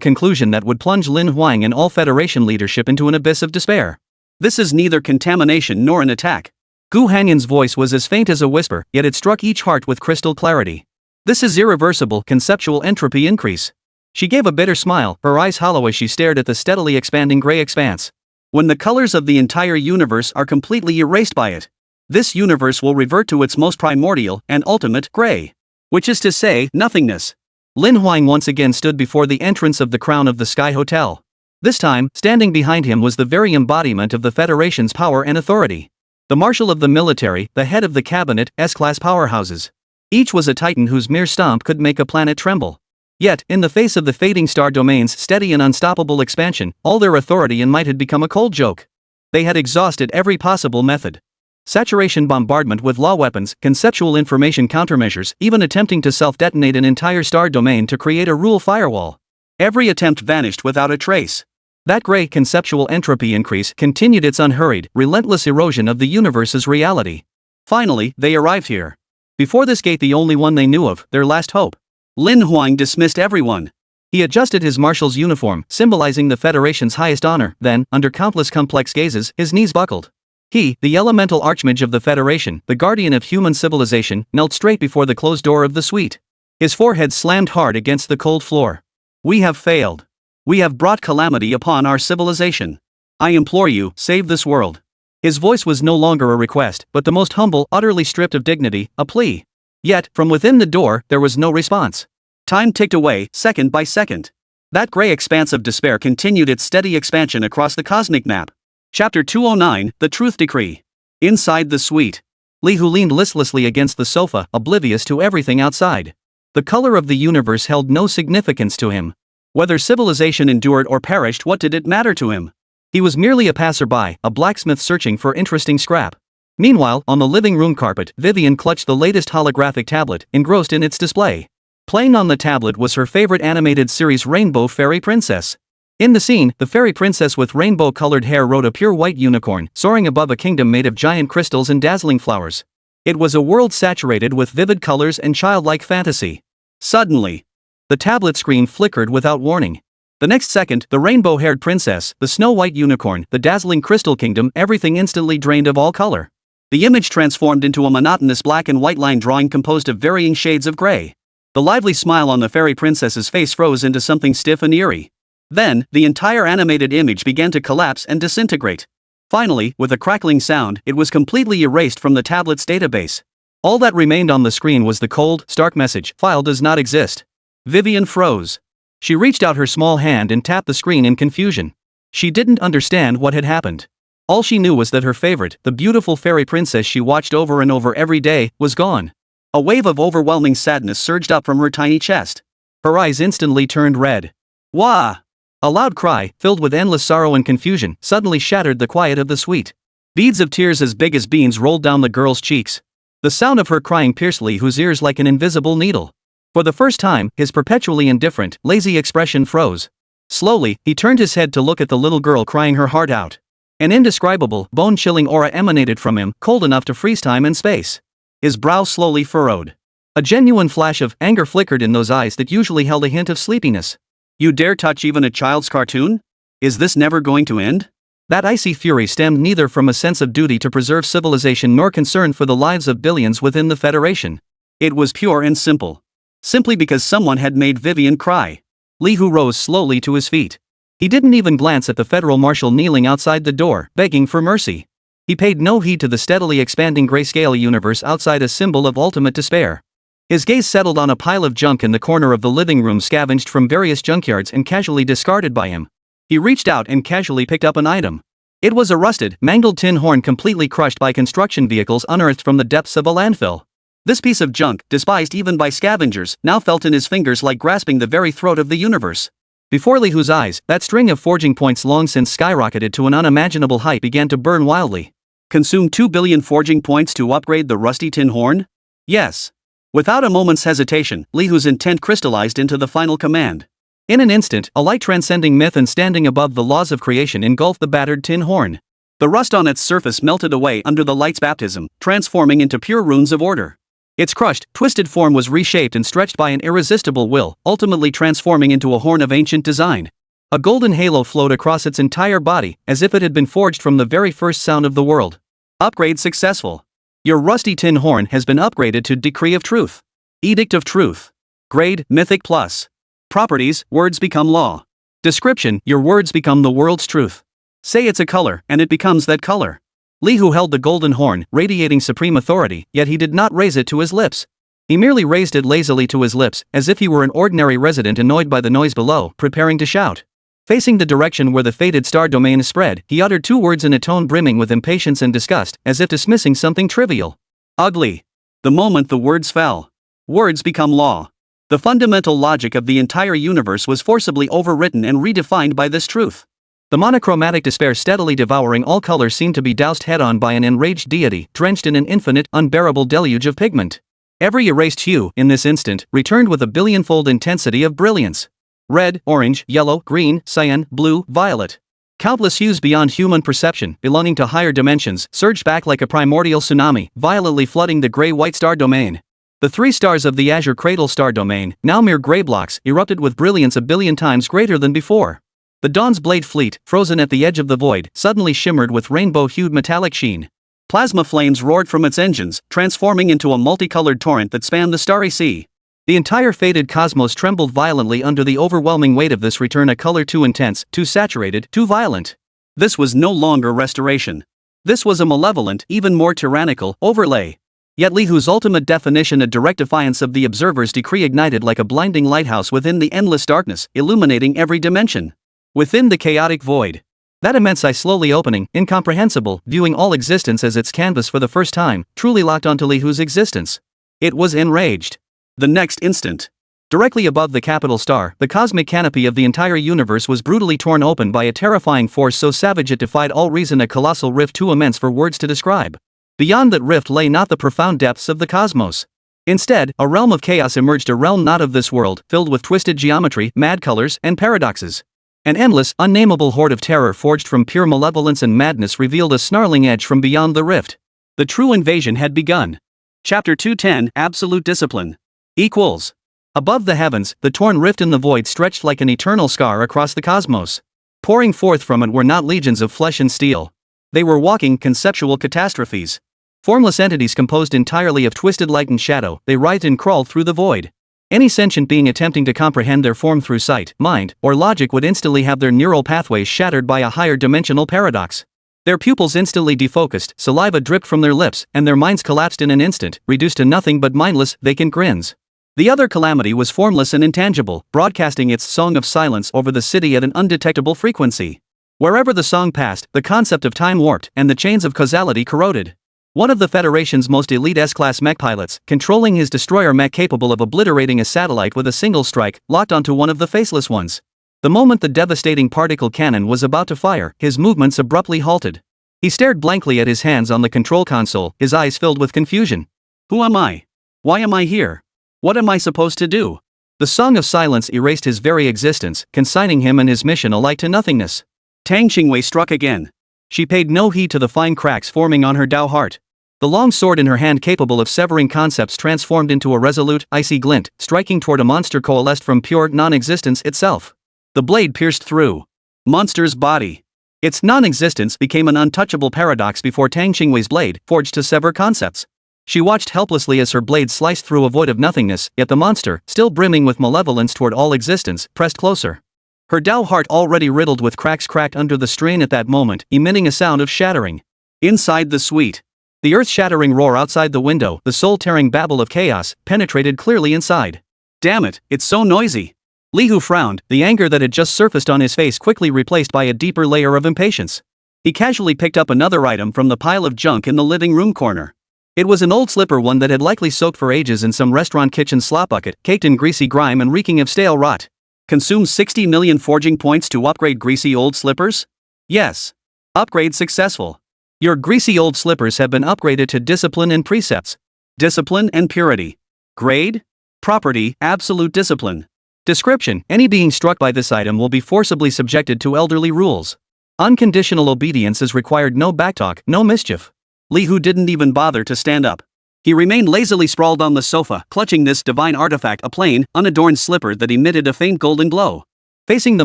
conclusion that would plunge Lin Huang and all Federation leadership into an abyss of despair. This is neither contamination nor an attack. Gu Hanyan's voice was as faint as a whisper, yet it struck each heart with crystal clarity. This is irreversible, conceptual entropy increase. She gave a bitter smile, her eyes hollow as she stared at the steadily expanding gray expanse. When the colors of the entire universe are completely erased by it, this universe will revert to its most primordial and ultimate gray. Which is to say, nothingness. Lin Huang once again stood before the entrance of the Crown of the Sky Hotel. This time, standing behind him was the very embodiment of the Federation's power and authority. The Marshal of the Military, the head of the cabinet, S-class powerhouses. Each was a titan whose mere stomp could make a planet tremble. Yet, in the face of the fading star domain's steady and unstoppable expansion, all their authority and might had become a cold joke. They had exhausted every possible method. Saturation bombardment with law weapons, conceptual information countermeasures, even attempting to self-detonate an entire star domain to create a rule firewall. Every attempt vanished without a trace. That gray conceptual entropy increase continued its unhurried, relentless erosion of the universe's reality. Finally, they arrived here. Before this gate, the only one they knew of, their last hope. Lin Huang dismissed everyone. He adjusted his marshal's uniform, symbolizing the Federation's highest honor, then, under countless complex gazes, his knees buckled. He, the elemental archmage of the Federation, the guardian of human civilization, knelt straight before the closed door of the suite. His forehead slammed hard against the cold floor. We have failed. We have brought calamity upon our civilization. I implore you, save this world. His voice was no longer a request, but the most humble, utterly stripped of dignity, a plea. Yet, from within the door, there was no response. Time ticked away, second by second. That gray expanse of despair continued its steady expansion across the cosmic map. Chapter 209, The Truth Decree. Inside the suite, Li Hu leaned listlessly against the sofa, oblivious to everything outside. The color of the universe held no significance to him. Whether civilization endured or perished, what did it matter to him? He was merely a passerby, a blacksmith searching for interesting scrap. Meanwhile, on the living room carpet, Vivian clutched the latest holographic tablet, engrossed in its display. Playing on the tablet was her favorite animated series, Rainbow Fairy Princess. In the scene, the fairy princess with rainbow-colored hair rode a pure white unicorn, soaring above a kingdom made of giant crystals and dazzling flowers. It was a world saturated with vivid colors and childlike fantasy. Suddenly, the tablet screen flickered without warning. The next second, the rainbow-haired princess, the snow-white unicorn, the dazzling crystal kingdom, everything instantly drained of all color. The image transformed into a monotonous black and white line drawing composed of varying shades of gray. The lively smile on the fairy princess's face froze into something stiff and eerie. Then, the entire animated image began to collapse and disintegrate. Finally, with a crackling sound, it was completely erased from the tablet's database. All that remained on the screen was the cold, stark message, "File does not exist." Vivian froze. She reached out her small hand and tapped the screen in confusion. She didn't understand what had happened. All she knew was that her favorite, the beautiful fairy princess she watched over and over every day, was gone. A wave of overwhelming sadness surged up from her tiny chest. Her eyes instantly turned red. Wah! A loud cry, filled with endless sorrow and confusion, suddenly shattered the quiet of the suite. Beads of tears as big as beans rolled down the girl's cheeks. The sound of her crying pierced Lihu's ears like an invisible needle. For the first time, his perpetually indifferent, lazy expression froze. Slowly, he turned his head to look at the little girl crying her heart out. An indescribable, bone-chilling aura emanated from him, cold enough to freeze time and space. His brow slowly furrowed. A genuine flash of anger flickered in those eyes that usually held a hint of sleepiness. You dare touch even a child's cartoon? Is this never going to end? That icy fury stemmed neither from a sense of duty to preserve civilization nor concern for the lives of billions within the Federation. It was pure and simple. Simply because someone had made Vivian cry. Lihu rose slowly to his feet. He didn't even glance at the federal marshal kneeling outside the door, begging for mercy. He paid no heed to the steadily expanding grayscale universe outside, a symbol of ultimate despair. His gaze settled on a pile of junk in the corner of the living room, scavenged from various junkyards and casually discarded by him. He reached out and casually picked up an item. It was a rusted, mangled tin horn completely crushed by construction vehicles unearthed from the depths of a landfill. This piece of junk, despised even by scavengers, now felt in his fingers like grasping the very throat of the universe. Before Lihu's eyes, that string of forging points long since skyrocketed to an unimaginable height began to burn wildly. Consume 2 billion forging points to upgrade the rusty tin horn? Yes. Without a moment's hesitation, Lihu's intent crystallized into the final command. In an instant, a light transcending myth and standing above the laws of creation engulfed the battered tin horn. The rust on its surface melted away under the light's baptism, transforming into pure runes of order. Its crushed, twisted form was reshaped and stretched by an irresistible will, ultimately transforming into a horn of ancient design. A golden halo flowed across its entire body, as if it had been forged from the very first sound of the world. Upgrade successful. Your rusty tin horn has been upgraded to Decree of Truth. Edict of Truth. Grade, Mythic Plus. Properties, words become law. Description, your words become the world's truth. Say it's a color, and it becomes that color. Lihu held the golden horn, radiating supreme authority, yet he did not raise it to his lips. He merely raised it lazily to his lips, as if he were an ordinary resident annoyed by the noise below, preparing to shout. Facing the direction where the fated star domain spread, he uttered 2 words in a tone brimming with impatience and disgust, as if dismissing something trivial. Ugly. The moment the words fell. Words become law. The fundamental logic of the entire universe was forcibly overwritten and redefined by this truth. The monochromatic despair steadily devouring all colors seemed to be doused head-on by an enraged deity, drenched in an infinite, unbearable deluge of pigment. Every erased hue, in this instant, returned with a billionfold intensity of brilliance. Red, orange, yellow, green, cyan, blue, violet. Countless hues beyond human perception, belonging to higher dimensions, surged back like a primordial tsunami, violently flooding the gray-white star domain. The 3 stars of the Azure Cradle star domain, now mere gray blocks, erupted with brilliance a billion times greater than before. The Dawn's Blade fleet, frozen at the edge of the void, suddenly shimmered with rainbow-hued metallic sheen. Plasma flames roared from its engines, transforming into a multicolored torrent that spanned the starry sea. The entire fated cosmos trembled violently under the overwhelming weight of this return, a color too intense, too saturated, too violent. This was no longer restoration. This was a malevolent, even more tyrannical, overlay. Yet Lihu's ultimate definition, a direct defiance of the observer's decree, ignited like a blinding lighthouse within the endless darkness, illuminating every dimension. Within the chaotic void. That immense eye slowly opening, incomprehensible, viewing all existence as its canvas for the first time, truly locked onto Lihu's existence. It was enraged. The next instant. Directly above the capital star, the cosmic canopy of the entire universe was brutally torn open by a terrifying force so savage it defied all reason, a colossal rift too immense for words to describe. Beyond that rift lay not the profound depths of the cosmos. Instead, a realm of chaos emerged, a realm not of this world, filled with twisted geometry, mad colors, and paradoxes. An endless, unnameable horde of terror forged from pure malevolence and madness revealed a snarling edge from beyond the rift. The true invasion had begun. Chapter 210, Absolute Discipline. Equals. Above the heavens, the torn rift in the void stretched like an eternal scar across the cosmos. Pouring forth from it were not legions of flesh and steel. They were walking, conceptual catastrophes. Formless entities composed entirely of twisted light and shadow, they writhed and crawled through the void. Any sentient being attempting to comprehend their form through sight, mind, or logic would instantly have their neural pathways shattered by a higher dimensional paradox. Their pupils instantly defocused, saliva dripped from their lips, and their minds collapsed in an instant, reduced to nothing but mindless, vacant grins. The other calamity was formless and intangible, broadcasting its song of silence over the city at an undetectable frequency. Wherever the song passed, the concept of time warped, and the chains of causality corroded. One of the Federation's most elite S-class mech pilots, controlling his destroyer mech capable of obliterating a satellite with a single strike, locked onto one of the faceless ones. The moment the devastating particle cannon was about to fire, his movements abruptly halted. He stared blankly at his hands on the control console, his eyes filled with confusion. Who am I? Why am I here? What am I supposed to do? The Song of Silence erased his very existence, consigning him and his mission alike to nothingness. Tang Xingwei struck again. She paid no heed to the fine cracks forming on her Dao heart. The long sword in her hand capable of severing concepts transformed into a resolute, icy glint, striking toward a monster coalesced from pure non-existence itself. The blade pierced through monster's body. Its non-existence became an untouchable paradox before Tang Xingwei's blade, forged to sever concepts. She watched helplessly as her blade sliced through a void of nothingness, yet the monster, still brimming with malevolence toward all existence, pressed closer. Her Dao heart already riddled with cracks cracked under the strain at that moment, emitting a sound of shattering. Inside the suite. The earth-shattering roar outside the window, the soul-tearing babble of chaos, penetrated clearly inside. Damn it, it's so noisy. Li Hu frowned, the anger that had just surfaced on his face quickly replaced by a deeper layer of impatience. He casually picked up another item from the pile of junk in the living room corner. It was an old slipper, one that had likely soaked for ages in some restaurant kitchen slop bucket, caked in greasy grime and reeking of stale rot. Consume 60 million forging points to upgrade greasy old slippers? Yes. Upgrade successful. Your greasy old slippers have been upgraded to discipline and precepts. Discipline and purity. Grade? Property, absolute discipline. Description: any being struck by this item will be forcibly subjected to elderly rules. Unconditional obedience is required, no backtalk, no mischief. Li Hu didn't even bother to stand up. He remained lazily sprawled on the sofa, clutching this divine artifact, a plain, unadorned slipper that emitted a faint golden glow. Facing the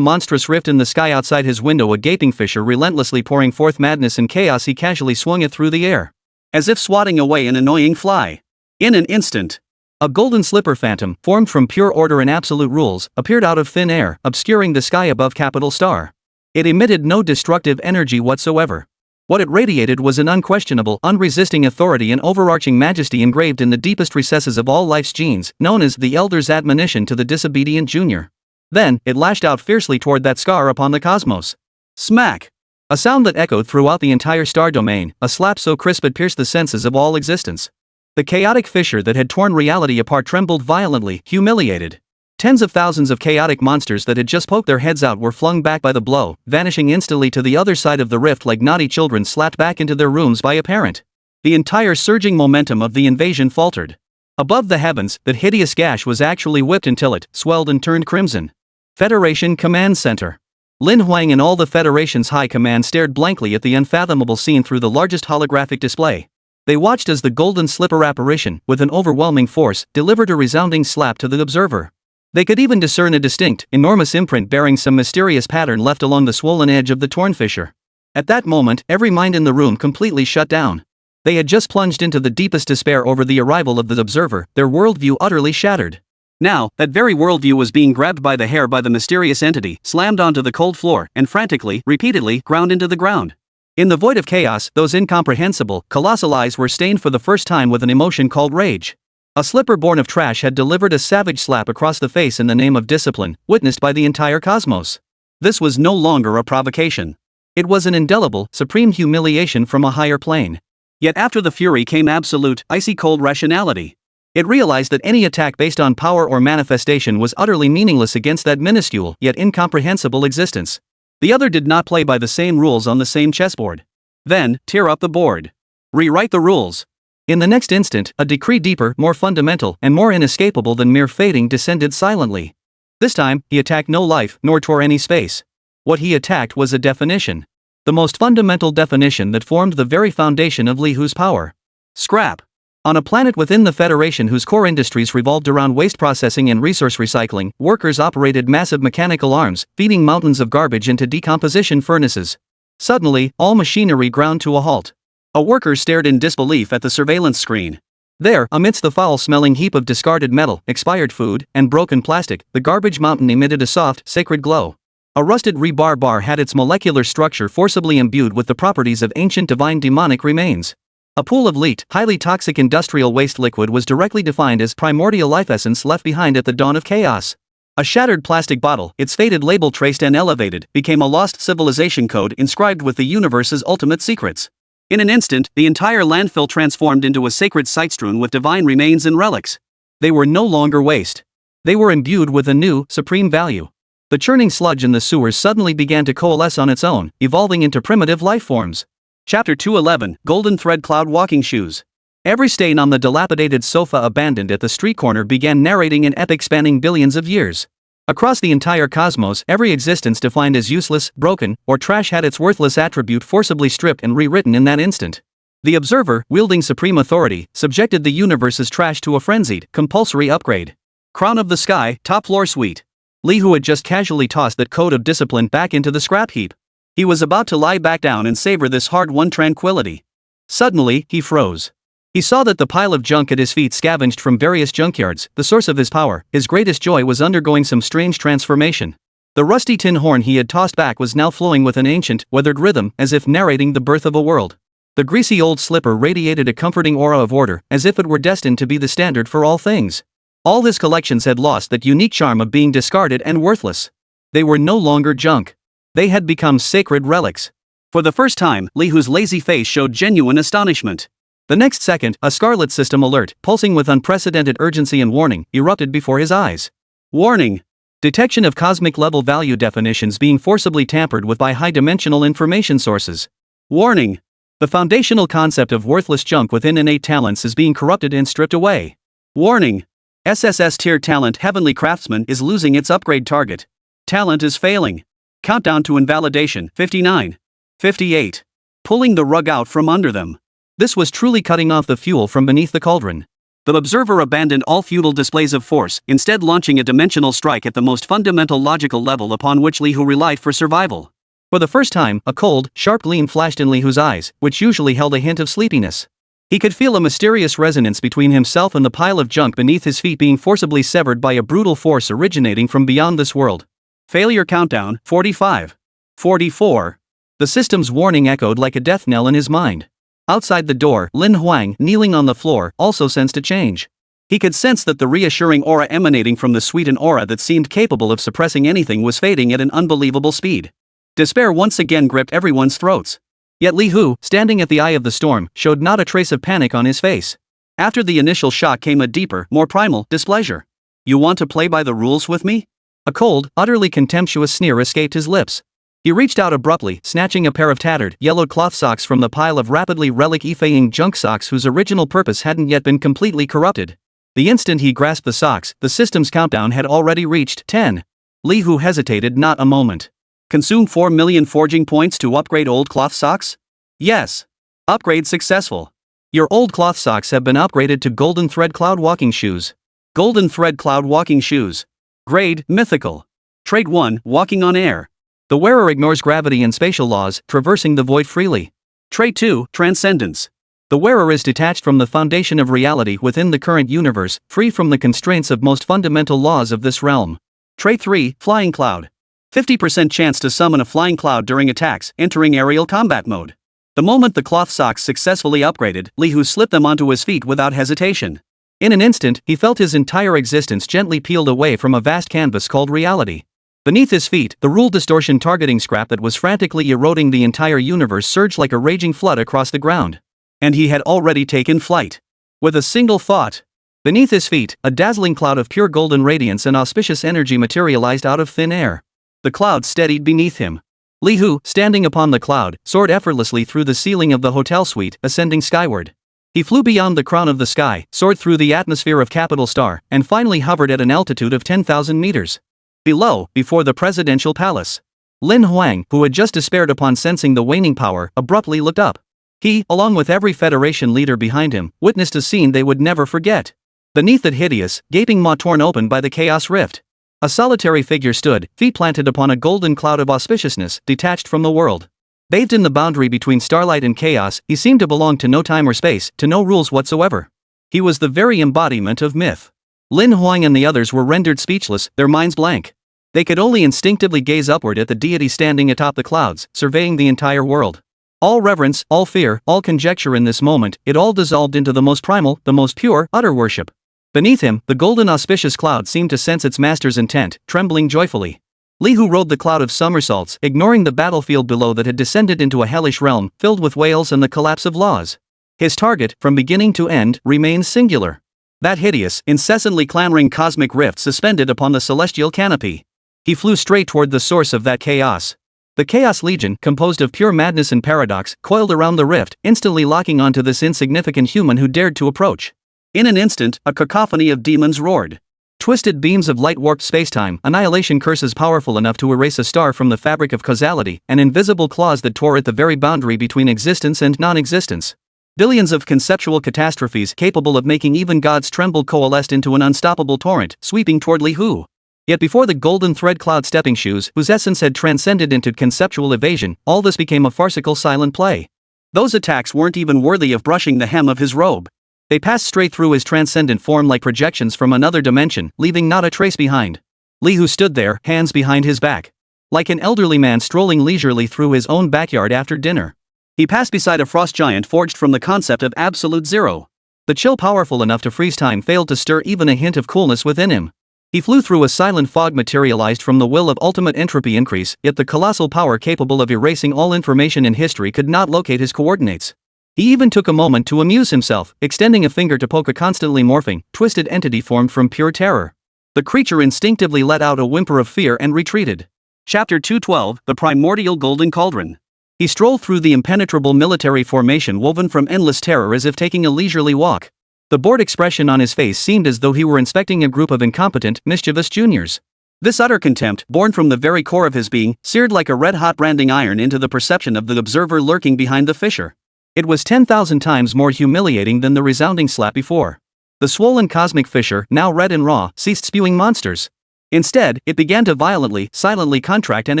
monstrous rift in the sky outside his window, a gaping fissure relentlessly pouring forth madness and chaos, he casually swung it through the air, as if swatting away an annoying fly. In an instant, a golden slipper phantom, formed from pure order and absolute rules, appeared out of thin air, obscuring the sky above capital star. It emitted no destructive energy whatsoever. What it radiated was an unquestionable, unresisting authority and overarching majesty engraved in the deepest recesses of all life's genes, known as the Elder's admonition to the disobedient junior. Then, it lashed out fiercely toward that scar upon the cosmos. Smack! A sound that echoed throughout the entire star domain, a slap so crisp it pierced the senses of all existence. The chaotic fissure that had torn reality apart trembled violently, humiliated. Tens of thousands of chaotic monsters that had just poked their heads out were flung back by the blow, vanishing instantly to the other side of the rift like naughty children slapped back into their rooms by a parent. The entire surging momentum of the invasion faltered. Above the heavens, that hideous gash was actually whipped until it swelled and turned crimson. Federation Command Center. Lin Huang and all the Federation's high command stared blankly at the unfathomable scene through the largest holographic display. They watched as the golden slipper apparition, with an overwhelming force, delivered a resounding slap to the observer. They could even discern a distinct, enormous imprint bearing some mysterious pattern left along the swollen edge of the torn fissure. At that moment, every mind in the room completely shut down. They had just plunged into the deepest despair over the arrival of the observer, their worldview utterly shattered. Now, that very worldview was being grabbed by the hair by the mysterious entity, slammed onto the cold floor, and frantically, repeatedly, ground into the ground. In the void of chaos, those incomprehensible, colossal eyes were stained for the first time with an emotion called rage. A slipper born of trash had delivered a savage slap across the face in the name of discipline, witnessed by the entire cosmos. This was no longer a provocation. It was an indelible, supreme humiliation from a higher plane. Yet after the fury came absolute, icy-cold rationality. It realized that any attack based on power or manifestation was utterly meaningless against that minuscule yet incomprehensible existence. The other did not play by the same rules on the same chessboard. Then, tear up the board. Rewrite the rules. In the next instant, a decree deeper, more fundamental, and more inescapable than mere fating descended silently. This time, he attacked no life, nor tore any space. What he attacked was a definition. The most fundamental definition that formed the very foundation of Li Hu's power. Scrap. On a planet within the Federation whose core industries revolved around waste processing and resource recycling, workers operated massive mechanical arms, feeding mountains of garbage into decomposition furnaces. Suddenly, all machinery ground to a halt. A worker stared in disbelief at the surveillance screen. There, amidst the foul-smelling heap of discarded metal, expired food, and broken plastic, the garbage mountain emitted a soft, sacred glow. A rusted rebar bar had its molecular structure forcibly imbued with the properties of ancient divine demonic remains. A pool of leaked, highly toxic industrial waste liquid was directly defined as primordial life essence left behind at the dawn of chaos. A shattered plastic bottle, its faded label traced and elevated, became a lost civilization code inscribed with the universe's ultimate secrets. In an instant, the entire landfill transformed into a sacred site strewn with divine remains and relics. They were no longer waste. They were imbued with a new, supreme value. The churning sludge in the sewers suddenly began to coalesce on its own, evolving into primitive life forms. Chapter 211, Golden Thread Cloud Walking Shoes. Every stain on the dilapidated sofa abandoned at the street corner began narrating an epic spanning billions of years. Across the entire cosmos, every existence defined as useless, broken, or trash had its worthless attribute forcibly stripped and rewritten in that instant. The observer, wielding supreme authority, subjected the universe's trash to a frenzied, compulsory upgrade. Crown of the Sky, Top Floor Suite. Li Hu had just casually tossed that code of discipline back into the scrap heap. He was about to lie back down and savor this hard-won tranquility. Suddenly, he froze. He saw that the pile of junk at his feet scavenged from various junkyards, the source of his power, his greatest joy, was undergoing some strange transformation. The rusty tin horn he had tossed back was now flowing with an ancient, weathered rhythm, as if narrating the birth of a world. The greasy old slipper radiated a comforting aura of order, as if it were destined to be the standard for all things. All his collections had lost that unique charm of being discarded and worthless. They were no longer junk. They had become sacred relics. For the first time, Li Hu's lazy face showed genuine astonishment. The next second, a scarlet system alert, pulsing with unprecedented urgency and warning, erupted before his eyes. Warning! Detection of cosmic level value definitions being forcibly tampered with by high-dimensional information sources. Warning! The foundational concept of worthless junk within innate talents is being corrupted and stripped away. Warning! SSS Talent Heavenly Craftsman is losing its upgrade target. Talent is failing. Countdown to invalidation, 59. 58. Pulling the rug out from under them. This was truly cutting off the fuel from beneath the cauldron. The observer abandoned all futile displays of force, instead launching a dimensional strike at the most fundamental logical level upon which Li Hu relied for survival. For the first time, a cold, sharp gleam flashed in Li Hu's eyes, which usually held a hint of sleepiness. He could feel a mysterious resonance between himself and the pile of junk beneath his feet being forcibly severed by a brutal force originating from beyond this world. Failure countdown, 45. 44. The system's warning echoed like a death knell in his mind. Outside the door, Lin Huang, kneeling on the floor, also sensed a change. He could sense that the reassuring aura emanating from the sweetened aura that seemed capable of suppressing anything was fading at an unbelievable speed. Despair once again gripped everyone's throats. Yet Li Hu, standing at the eye of the storm, showed not a trace of panic on his face. After the initial shock came a deeper, more primal displeasure. You want to play by the rules with me? A cold, utterly contemptuous sneer escaped his lips. He reached out abruptly, snatching a pair of tattered, yellowed cloth socks from the pile of rapidly relic-effacing junk socks whose original purpose hadn't yet been completely corrupted. The instant he grasped the socks, the system's countdown had already reached 10. Li Hu hesitated not a moment. Consume 4 million forging points to upgrade old cloth socks? Yes. Upgrade successful. Your old cloth socks have been upgraded to Golden Thread Cloud Walking Shoes. Golden Thread Cloud Walking Shoes. Grade, Mythical. Trait 1, Walking on Air. The wearer ignores gravity and spatial laws, traversing the void freely. Trait 2, Transcendence. The wearer is detached from the foundation of reality within the current universe, free from the constraints of most fundamental laws of this realm. Trait 3, Flying Cloud. 50% chance to summon a flying cloud during attacks, entering aerial combat mode. The moment the cloth socks successfully upgraded, Li Hu slipped them onto his feet without hesitation. In an instant, he felt his entire existence gently peeled away from a vast canvas called reality. Beneath his feet, the rule distortion targeting scrap that was frantically eroding the entire universe surged like a raging flood across the ground. And he had already taken flight. With a single thought. Beneath his feet, a dazzling cloud of pure golden radiance and auspicious energy materialized out of thin air. The cloud steadied beneath him. Li Hu, standing upon the cloud, soared effortlessly through the ceiling of the hotel suite, ascending skyward. He flew beyond the crown of the sky, soared through the atmosphere of Capital Star, and finally hovered at an altitude of 10,000 meters. Below, before the presidential palace. Lin Huang, who had just despaired upon sensing the waning power, abruptly looked up. He, along with every Federation leader behind him, witnessed a scene they would never forget. Beneath that hideous, gaping maw torn open by the chaos rift. A solitary figure stood, feet planted upon a golden cloud of auspiciousness, detached from the world. Bathed in the boundary between starlight and chaos, he seemed to belong to no time or space, to no rules whatsoever. He was the very embodiment of myth. Lin Huang and the others were rendered speechless, their minds blank. They could only instinctively gaze upward at the deity standing atop the clouds, surveying the entire world. All reverence, all fear, all conjecture in this moment, it all dissolved into the most primal, the most pure, utter worship. Beneath him, the golden auspicious cloud seemed to sense its master's intent, trembling joyfully. Lihu rode the cloud of somersaults, ignoring the battlefield below that had descended into a hellish realm, filled with wails and the collapse of laws. His target, from beginning to end, remained singular. That hideous, incessantly clamoring cosmic rift suspended upon the celestial canopy. He flew straight toward the source of that chaos. The Chaos Legion, composed of pure madness and paradox, coiled around the rift, instantly locking onto this insignificant human who dared to approach. In an instant, a cacophony of demons roared. Twisted beams of light-warped spacetime, annihilation curses powerful enough to erase a star from the fabric of causality, and invisible claws that tore at the very boundary between existence and non-existence. Billions of conceptual catastrophes capable of making even gods tremble coalesced into an unstoppable torrent, sweeping toward Lihu. Yet before the golden thread cloud stepping shoes, whose essence had transcended into conceptual evasion, all this became a farcical silent play. Those attacks weren't even worthy of brushing the hem of his robe. They passed straight through his transcendent form like projections from another dimension, leaving not a trace behind. Lihu stood there, hands behind his back. Like an elderly man strolling leisurely through his own backyard after dinner. He passed beside a frost giant forged from the concept of absolute zero. The chill powerful enough to freeze time failed to stir even a hint of coolness within him. He flew through a silent fog materialized from the will of ultimate entropy increase, yet the colossal power capable of erasing all information in history could not locate his coordinates. He even took a moment to amuse himself, extending a finger to poke a constantly morphing, twisted entity formed from pure terror. The creature instinctively let out a whimper of fear and retreated. Chapter 212, The Primordial Golden Cauldron. He strolled through the impenetrable military formation woven from endless terror as if taking a leisurely walk. The bored expression on his face seemed as though he were inspecting a group of incompetent, mischievous juniors. This utter contempt, born from the very core of his being, seared like a red-hot branding iron into the perception of the observer lurking behind the fissure. It was 10,000 times more humiliating than the resounding slap before. The swollen cosmic fissure, now red and raw, ceased spewing monsters. Instead, it began to violently, silently contract and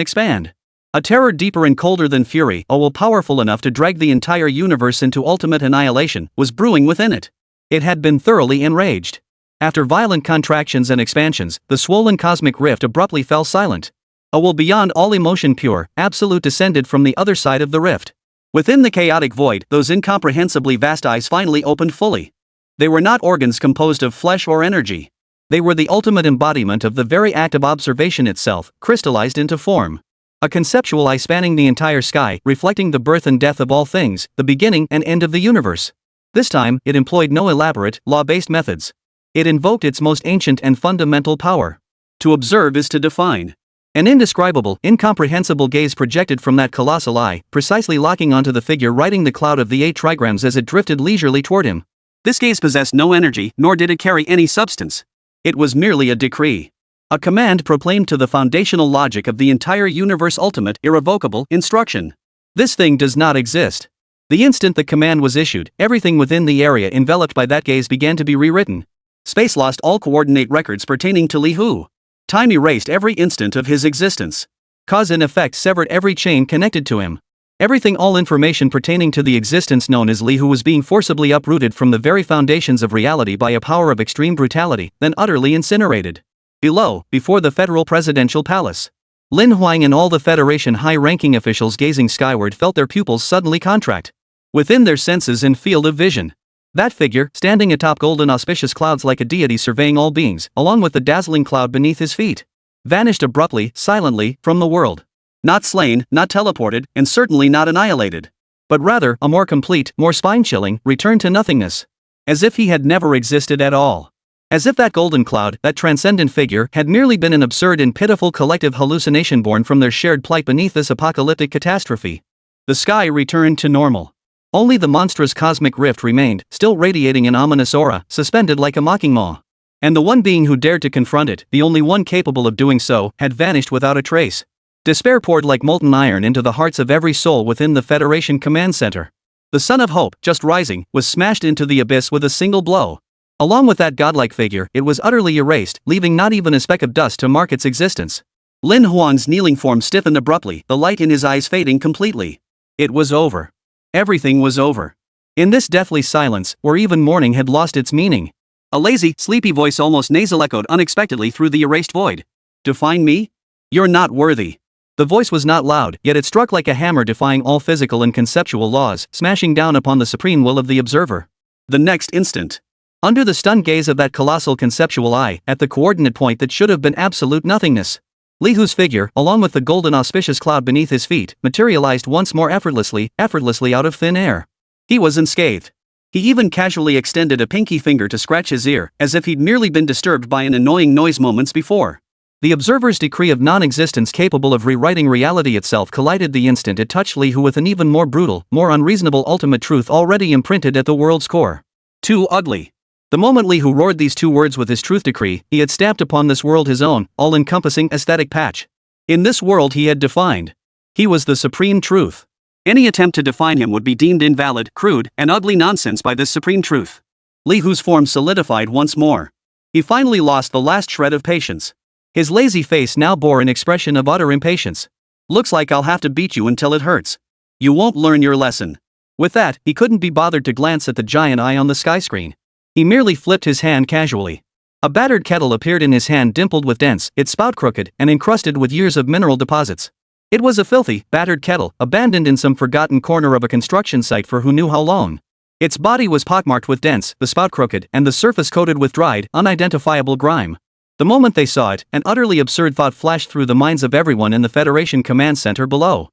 expand. A terror deeper and colder than fury, a will powerful enough to drag the entire universe into ultimate annihilation, was brewing within it. It had been thoroughly enraged. After violent contractions and expansions, the swollen cosmic rift abruptly fell silent. A will beyond all emotion pure, absolute descended from the other side of the rift. Within the chaotic void, those incomprehensibly vast eyes finally opened fully. They were not organs composed of flesh or energy. They were the ultimate embodiment of the very act of observation itself, crystallized into form. A conceptual eye spanning the entire sky, reflecting the birth and death of all things, the beginning and end of the universe. This time, it employed no elaborate, law-based methods. It invoked its most ancient and fundamental power. To observe is to define. An indescribable, incomprehensible gaze projected from that colossal eye, precisely locking onto the figure riding the cloud of the 8 trigrams as it drifted leisurely toward him. This gaze possessed no energy, nor did it carry any substance. It was merely a decree. A command proclaimed to the foundational logic of the entire universe ultimate, irrevocable instruction. This thing does not exist. The instant the command was issued, everything within the area enveloped by that gaze began to be rewritten. Space lost all coordinate records pertaining to Lihu. Time erased every instant of his existence. Cause and effect severed every chain connected to him. Everything, all information pertaining to the existence known as Lihu was being forcibly uprooted from the very foundations of reality by a power of extreme brutality, then utterly incinerated. Below, before the federal presidential palace, Lin Huang and all the Federation high-ranking officials gazing skyward felt their pupils suddenly contract. Within their senses and field of vision, that figure, standing atop golden auspicious clouds like a deity surveying all beings, along with the dazzling cloud beneath his feet, vanished abruptly, silently, from the world. Not slain, not teleported, and certainly not annihilated. But rather, a more complete, more spine-chilling, return to nothingness. As if he had never existed at all. As if that golden cloud, that transcendent figure, had merely been an absurd and pitiful collective hallucination born from their shared plight beneath this apocalyptic catastrophe. The sky returned to normal. Only the monstrous cosmic rift remained, still radiating an ominous aura, suspended like a mocking maw. And the one being who dared to confront it, the only one capable of doing so, had vanished without a trace. Despair poured like molten iron into the hearts of every soul within the Federation command center. The sun of hope, just rising, was smashed into the abyss with a single blow. Along with that godlike figure, it was utterly erased, leaving not even a speck of dust to mark its existence. Lin Huang's kneeling form stiffened abruptly, the light in his eyes fading completely. It was over. Everything was over. In this deathly silence, where even mourning had lost its meaning, a lazy, sleepy voice almost nasal echoed unexpectedly through the erased void. Define me? You're not worthy. The voice was not loud, yet it struck like a hammer defying all physical and conceptual laws, smashing down upon the supreme will of the observer. The next instant, under the stunned gaze of that colossal conceptual eye, at the coordinate point that should have been absolute nothingness, Li Hu's figure, along with the golden auspicious cloud beneath his feet, materialized once more effortlessly out of thin air. He was unscathed. He even casually extended a pinky finger to scratch his ear, as if he'd merely been disturbed by an annoying noise moments before. The observer's decree of non-existence capable of rewriting reality itself collided the instant it touched Li Hu with an even more brutal, more unreasonable ultimate truth already imprinted at the world's core. Too ugly. The moment Li Hu roared these two words with his truth decree, he had stamped upon this world his own, all-encompassing aesthetic patch. In this world he had defined. He was the supreme truth. Any attempt to define him would be deemed invalid, crude, and ugly nonsense by this supreme truth. Li Hu's form solidified once more. He finally lost the last shred of patience. His lazy face now bore an expression of utter impatience. Looks like I'll have to beat you until it hurts. You won't learn your lesson. With that, he couldn't be bothered to glance at the giant eye on the sky screen. He merely flipped his hand casually. A battered kettle appeared in his hand, dimpled with dents, its spout crooked and encrusted with years of mineral deposits. It was a filthy, battered kettle, abandoned in some forgotten corner of a construction site for who knew how long. Its body was pockmarked with dents, the spout crooked, and the surface coated with dried, unidentifiable grime. The moment they saw it, an utterly absurd thought flashed through the minds of everyone in the Federation command center below.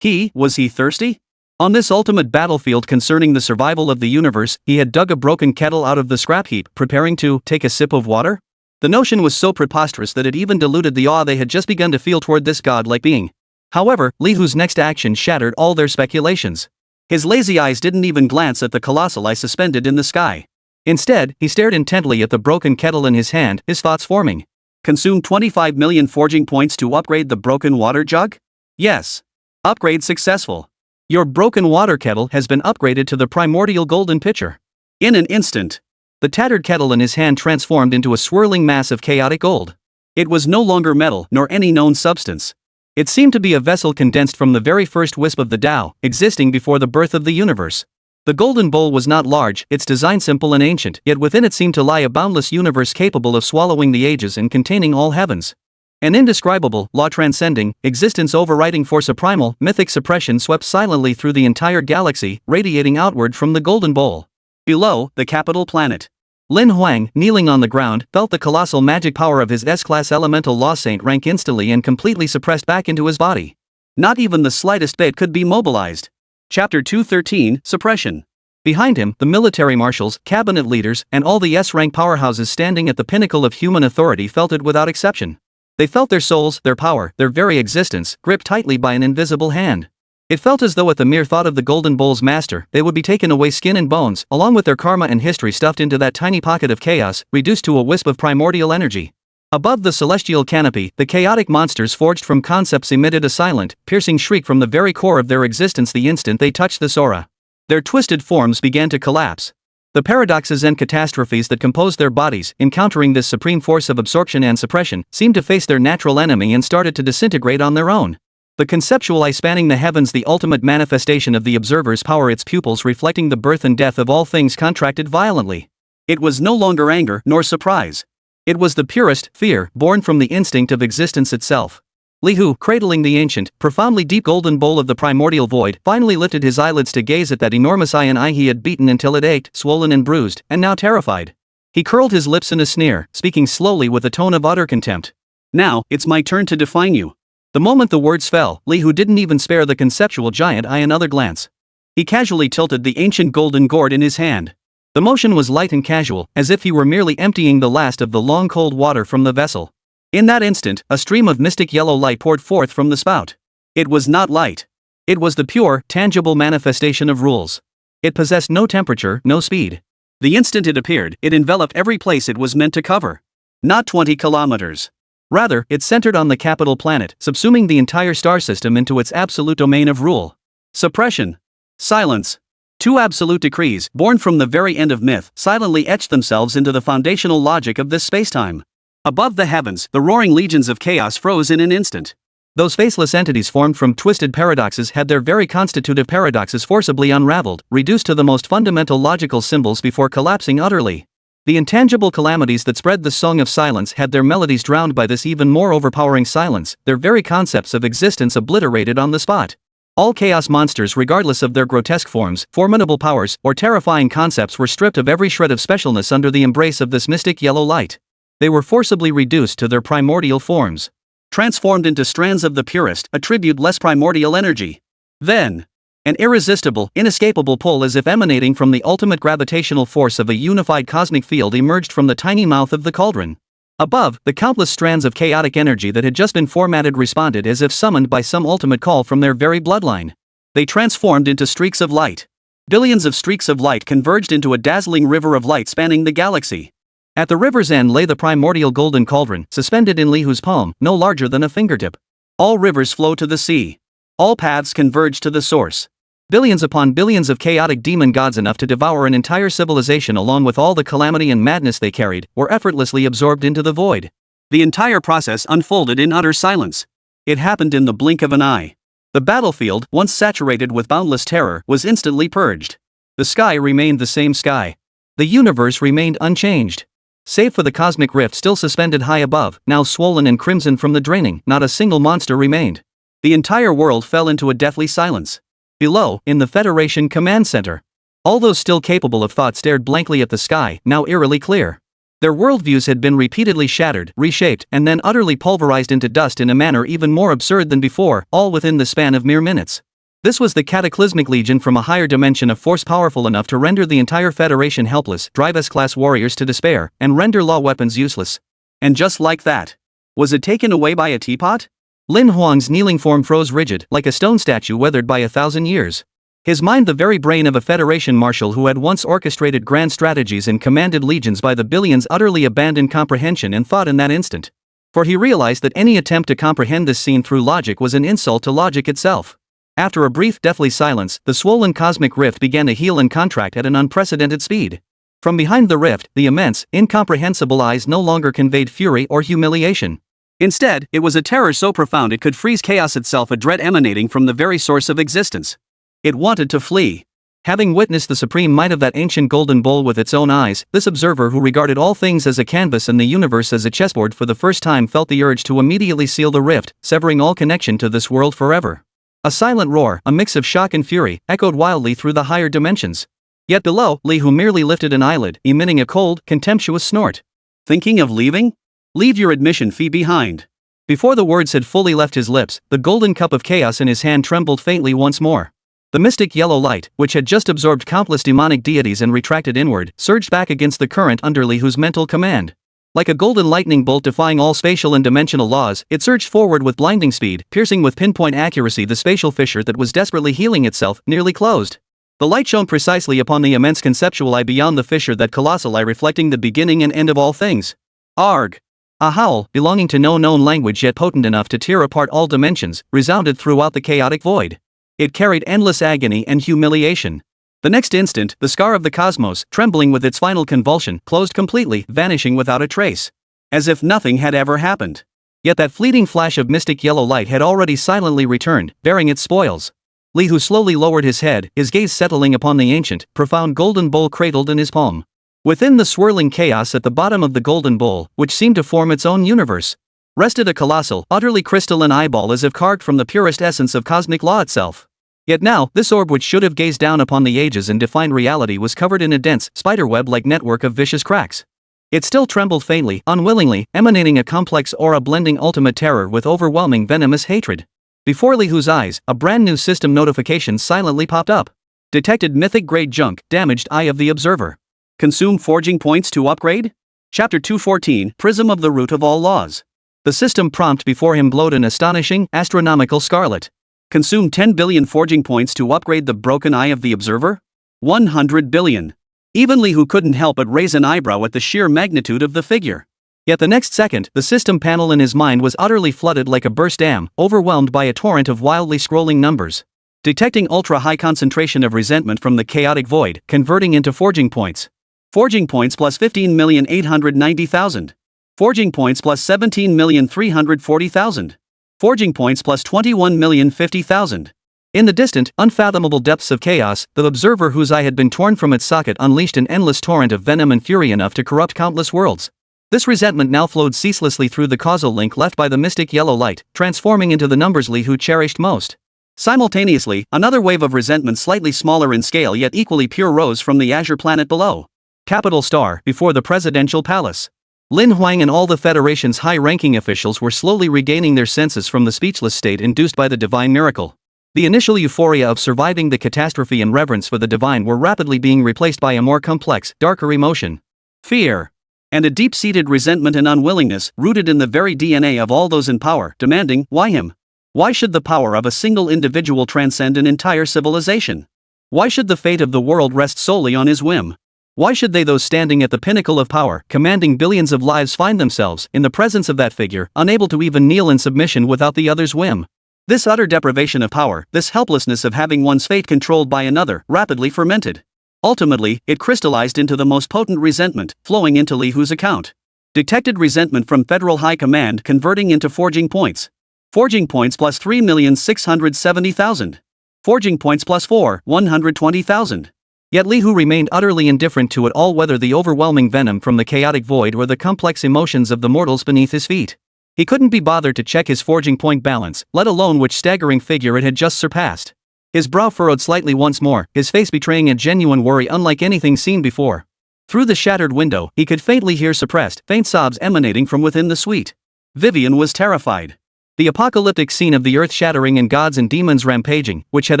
Was he thirsty? On this ultimate battlefield concerning the survival of the universe, he had dug a broken kettle out of the scrap heap, preparing to take a sip of water? The notion was so preposterous that it even diluted the awe they had just begun to feel toward this godlike being. However, Li Hu's next action shattered all their speculations. His lazy eyes didn't even glance at the colossal eye suspended in the sky. Instead, he stared intently at the broken kettle in his hand, his thoughts forming. Consume 25 million forging points to upgrade the broken water jug? Yes. Upgrade successful. Your broken water kettle has been upgraded to the primordial golden pitcher. In an instant, the tattered kettle in his hand transformed into a swirling mass of chaotic gold. It was no longer metal nor any known substance. It seemed to be a vessel condensed from the very first wisp of the Tao, existing before the birth of the universe. The golden bowl was not large, its design simple and ancient, yet within it seemed to lie a boundless universe capable of swallowing the ages and containing all heavens. An indescribable, law-transcending, existence-overriding force of primal, mythic suppression swept silently through the entire galaxy, radiating outward from the golden bowl. Below, the capital planet. Lin Huang, kneeling on the ground, felt the colossal magic power of his S-class elemental law saint rank instantly and completely suppressed back into his body. Not even the slightest bit could be mobilized. Chapter 213, Suppression. Behind him, the military marshals, cabinet leaders, and all the S-rank powerhouses standing at the pinnacle of human authority felt it without exception. They felt their souls, their power, their very existence, gripped tightly by an invisible hand. It felt as though at the mere thought of the golden bowl's master, they would be taken away skin and bones, along with their karma and history stuffed into that tiny pocket of chaos, reduced to a wisp of primordial energy. Above the celestial canopy, the chaotic monsters forged from concepts emitted a silent, piercing shriek from the very core of their existence the instant they touched this aura. Their twisted forms began to collapse. The paradoxes and catastrophes that composed their bodies, encountering this supreme force of absorption and suppression, seemed to face their natural enemy and started to disintegrate on their own. The conceptual eye spanning the heavens, the ultimate manifestation of the observer's power, its pupils reflecting the birth and death of all things, contracted violently. It was no longer anger nor surprise. It was the purest fear, born from the instinct of existence itself. Li Hu, cradling the ancient, profoundly deep golden bowl of the primordial void, finally lifted his eyelids to gaze at that enormous eye, an eye he had beaten until it ached, swollen and bruised, and now terrified. He curled his lips in a sneer, speaking slowly with a tone of utter contempt. Now, it's my turn to define you. The moment the words fell, Li Hu didn't even spare the conceptual giant eye another glance. He casually tilted the ancient golden gourd in his hand. The motion was light and casual, as if he were merely emptying the last of the long cold water from the vessel. In that instant, a stream of mystic yellow light poured forth from the spout. It was not light. It was the pure, tangible manifestation of rules. It possessed no temperature, no speed. The instant it appeared, it enveloped every place it was meant to cover. Not 20 kilometers. Rather, it centered on the capital planet, subsuming the entire star system into its absolute domain of rule. Suppression. Silence. Two absolute decrees, born from the very end of myth, silently etched themselves into the foundational logic of this spacetime. Above the heavens, the roaring legions of chaos froze in an instant. Those faceless entities formed from twisted paradoxes had their very constitutive paradoxes forcibly unraveled, reduced to the most fundamental logical symbols before collapsing utterly. The intangible calamities that spread the Song of Silence had their melodies drowned by this even more overpowering silence, their very concepts of existence obliterated on the spot. All chaos monsters, regardless of their grotesque forms, formidable powers, or terrifying concepts, were stripped of every shred of specialness under the embrace of this mystic yellow light. They were forcibly reduced to their primordial forms, transformed into strands of the purest, attribute-less primordial energy. Then, an irresistible, inescapable pull as if emanating from the ultimate gravitational force of a unified cosmic field emerged from the tiny mouth of the cauldron. Above, the countless strands of chaotic energy that had just been formatted responded as if summoned by some ultimate call from their very bloodline. They transformed into streaks of light. Billions of streaks of light converged into a dazzling river of light spanning the galaxy. At the river's end lay the primordial golden cauldron, suspended in Lihu's palm, no larger than a fingertip. All rivers flow to the sea. All paths converge to the source. Billions upon billions of chaotic demon gods, enough to devour an entire civilization along with all the calamity and madness they carried, were effortlessly absorbed into the void. The entire process unfolded in utter silence. It happened in the blink of an eye. The battlefield, once saturated with boundless terror, was instantly purged. The sky remained the same sky. The universe remained unchanged. Save for the cosmic rift still suspended high above, now swollen and crimson from the draining, not a single monster remained. The entire world fell into a deathly silence. Below, in the Federation Command Center, all those still capable of thought stared blankly at the sky, now eerily clear. Their worldviews had been repeatedly shattered, reshaped, and then utterly pulverized into dust in a manner even more absurd than before, all within the span of mere minutes. This was the cataclysmic legion from a higher dimension of force powerful enough to render the entire Federation helpless, drive S-class warriors to despair, and render law weapons useless. And just like that, was it taken away by a teapot? Lin Huang's kneeling form froze rigid, like a stone statue weathered by 1,000 years. His mind the very brain of a Federation marshal who had once orchestrated grand strategies and commanded legions by the billions utterly abandoned comprehension and thought in that instant. For he realized that any attempt to comprehend this scene through logic was an insult to logic itself. After a brief, deathly silence, the swollen cosmic rift began to heal and contract at an unprecedented speed. From behind the rift, the immense, incomprehensible eyes no longer conveyed fury or humiliation. Instead, it was a terror so profound it could freeze chaos itself, a dread emanating from the very source of existence. It wanted to flee. Having witnessed the supreme might of that ancient golden bowl with its own eyes, this observer who regarded all things as a canvas and the universe as a chessboard for the first time felt the urge to immediately seal the rift, severing all connection to this world forever. A silent roar, a mix of shock and fury, echoed wildly through the higher dimensions. Yet below, Lihu merely lifted an eyelid, emitting a cold, contemptuous snort. Thinking of leaving? Leave your admission fee behind. Before the words had fully left his lips, the golden cup of chaos in his hand trembled faintly once more. The mystic yellow light, which had just absorbed countless demonic deities and retracted inward, surged back against the current under Lihu's mental command. Like a golden lightning bolt defying all spatial and dimensional laws, it surged forward with blinding speed, piercing with pinpoint accuracy the spatial fissure that was desperately healing itself, nearly closed. The light shone precisely upon the immense conceptual eye beyond the fissure, that colossal eye reflecting the beginning and end of all things. Arg! A howl, belonging to no known language yet potent enough to tear apart all dimensions, resounded throughout the chaotic void. It carried endless agony and humiliation. The next instant, the scar of the cosmos, trembling with its final convulsion, closed completely, vanishing without a trace. As if nothing had ever happened. Yet that fleeting flash of mystic yellow light had already silently returned, bearing its spoils. Lihu slowly lowered his head, his gaze settling upon the ancient, profound golden bowl cradled in his palm. Within the swirling chaos at the bottom of the golden bowl, which seemed to form its own universe, rested a colossal, utterly crystalline eyeball as if carved from the purest essence of cosmic law itself. Yet now, this orb which should have gazed down upon the ages and defined reality was covered in a dense, spiderweb-like network of vicious cracks. It still trembled faintly, unwillingly, emanating a complex aura blending ultimate terror with overwhelming venomous hatred. Before Lihu's eyes, a brand new system notification silently popped up. Detected mythic-grade junk, damaged eye of the observer. Consume forging points to upgrade? Chapter 214, Prism of the Root of All Laws. The system prompt before him glowed an astonishing, astronomical scarlet. Consume 10 billion forging points to upgrade the broken eye of the observer? 100 billion. Even Lihu couldn't help but raise an eyebrow at the sheer magnitude of the figure. Yet the next second, the system panel in his mind was utterly flooded like a burst dam, overwhelmed by a torrent of wildly scrolling numbers. Detecting ultra-high concentration of resentment from the chaotic void, converting into forging points. Forging points plus 15,890,000. Forging points plus 17,340,000. Forging points plus 21,050,000. In the distant, unfathomable depths of chaos, the observer whose eye had been torn from its socket unleashed an endless torrent of venom and fury enough to corrupt countless worlds. This resentment now flowed ceaselessly through the causal link left by the mystic yellow light, transforming into the numbers Li Hu cherished most. Simultaneously, another wave of resentment slightly smaller in scale yet equally pure rose from the azure planet below. Capital Star, before the presidential palace. Lin Huang and all the Federation's high-ranking officials were slowly regaining their senses from the speechless state induced by the divine miracle. The initial euphoria of surviving the catastrophe and reverence for the divine were rapidly being replaced by a more complex, darker emotion. Fear. And a deep-seated resentment and unwillingness, rooted in the very DNA of all those in power, demanding, why him? Why should the power of a single individual transcend an entire civilization? Why should the fate of the world rest solely on his whim? Why should those standing at the pinnacle of power, commanding billions of lives, find themselves, in the presence of that figure, unable to even kneel in submission without the other's whim? This utter deprivation of power, this helplessness of having one's fate controlled by another, rapidly fermented. Ultimately, it crystallized into the most potent resentment, flowing into Li Hu's account. Detected resentment from Federal High Command converting into forging points. Forging points plus 3,670,000. Forging points plus 120,000. Yet Li Hu remained utterly indifferent to it all, whether the overwhelming venom from the chaotic void or the complex emotions of the mortals beneath his feet. He couldn't be bothered to check his forging point balance, let alone which staggering figure it had just surpassed. His brow furrowed slightly once more, his face betraying a genuine worry unlike anything seen before. Through the shattered window, he could faintly hear suppressed, faint sobs emanating from within the suite. Vivian was terrified. The apocalyptic scene of the earth shattering and gods and demons rampaging, which had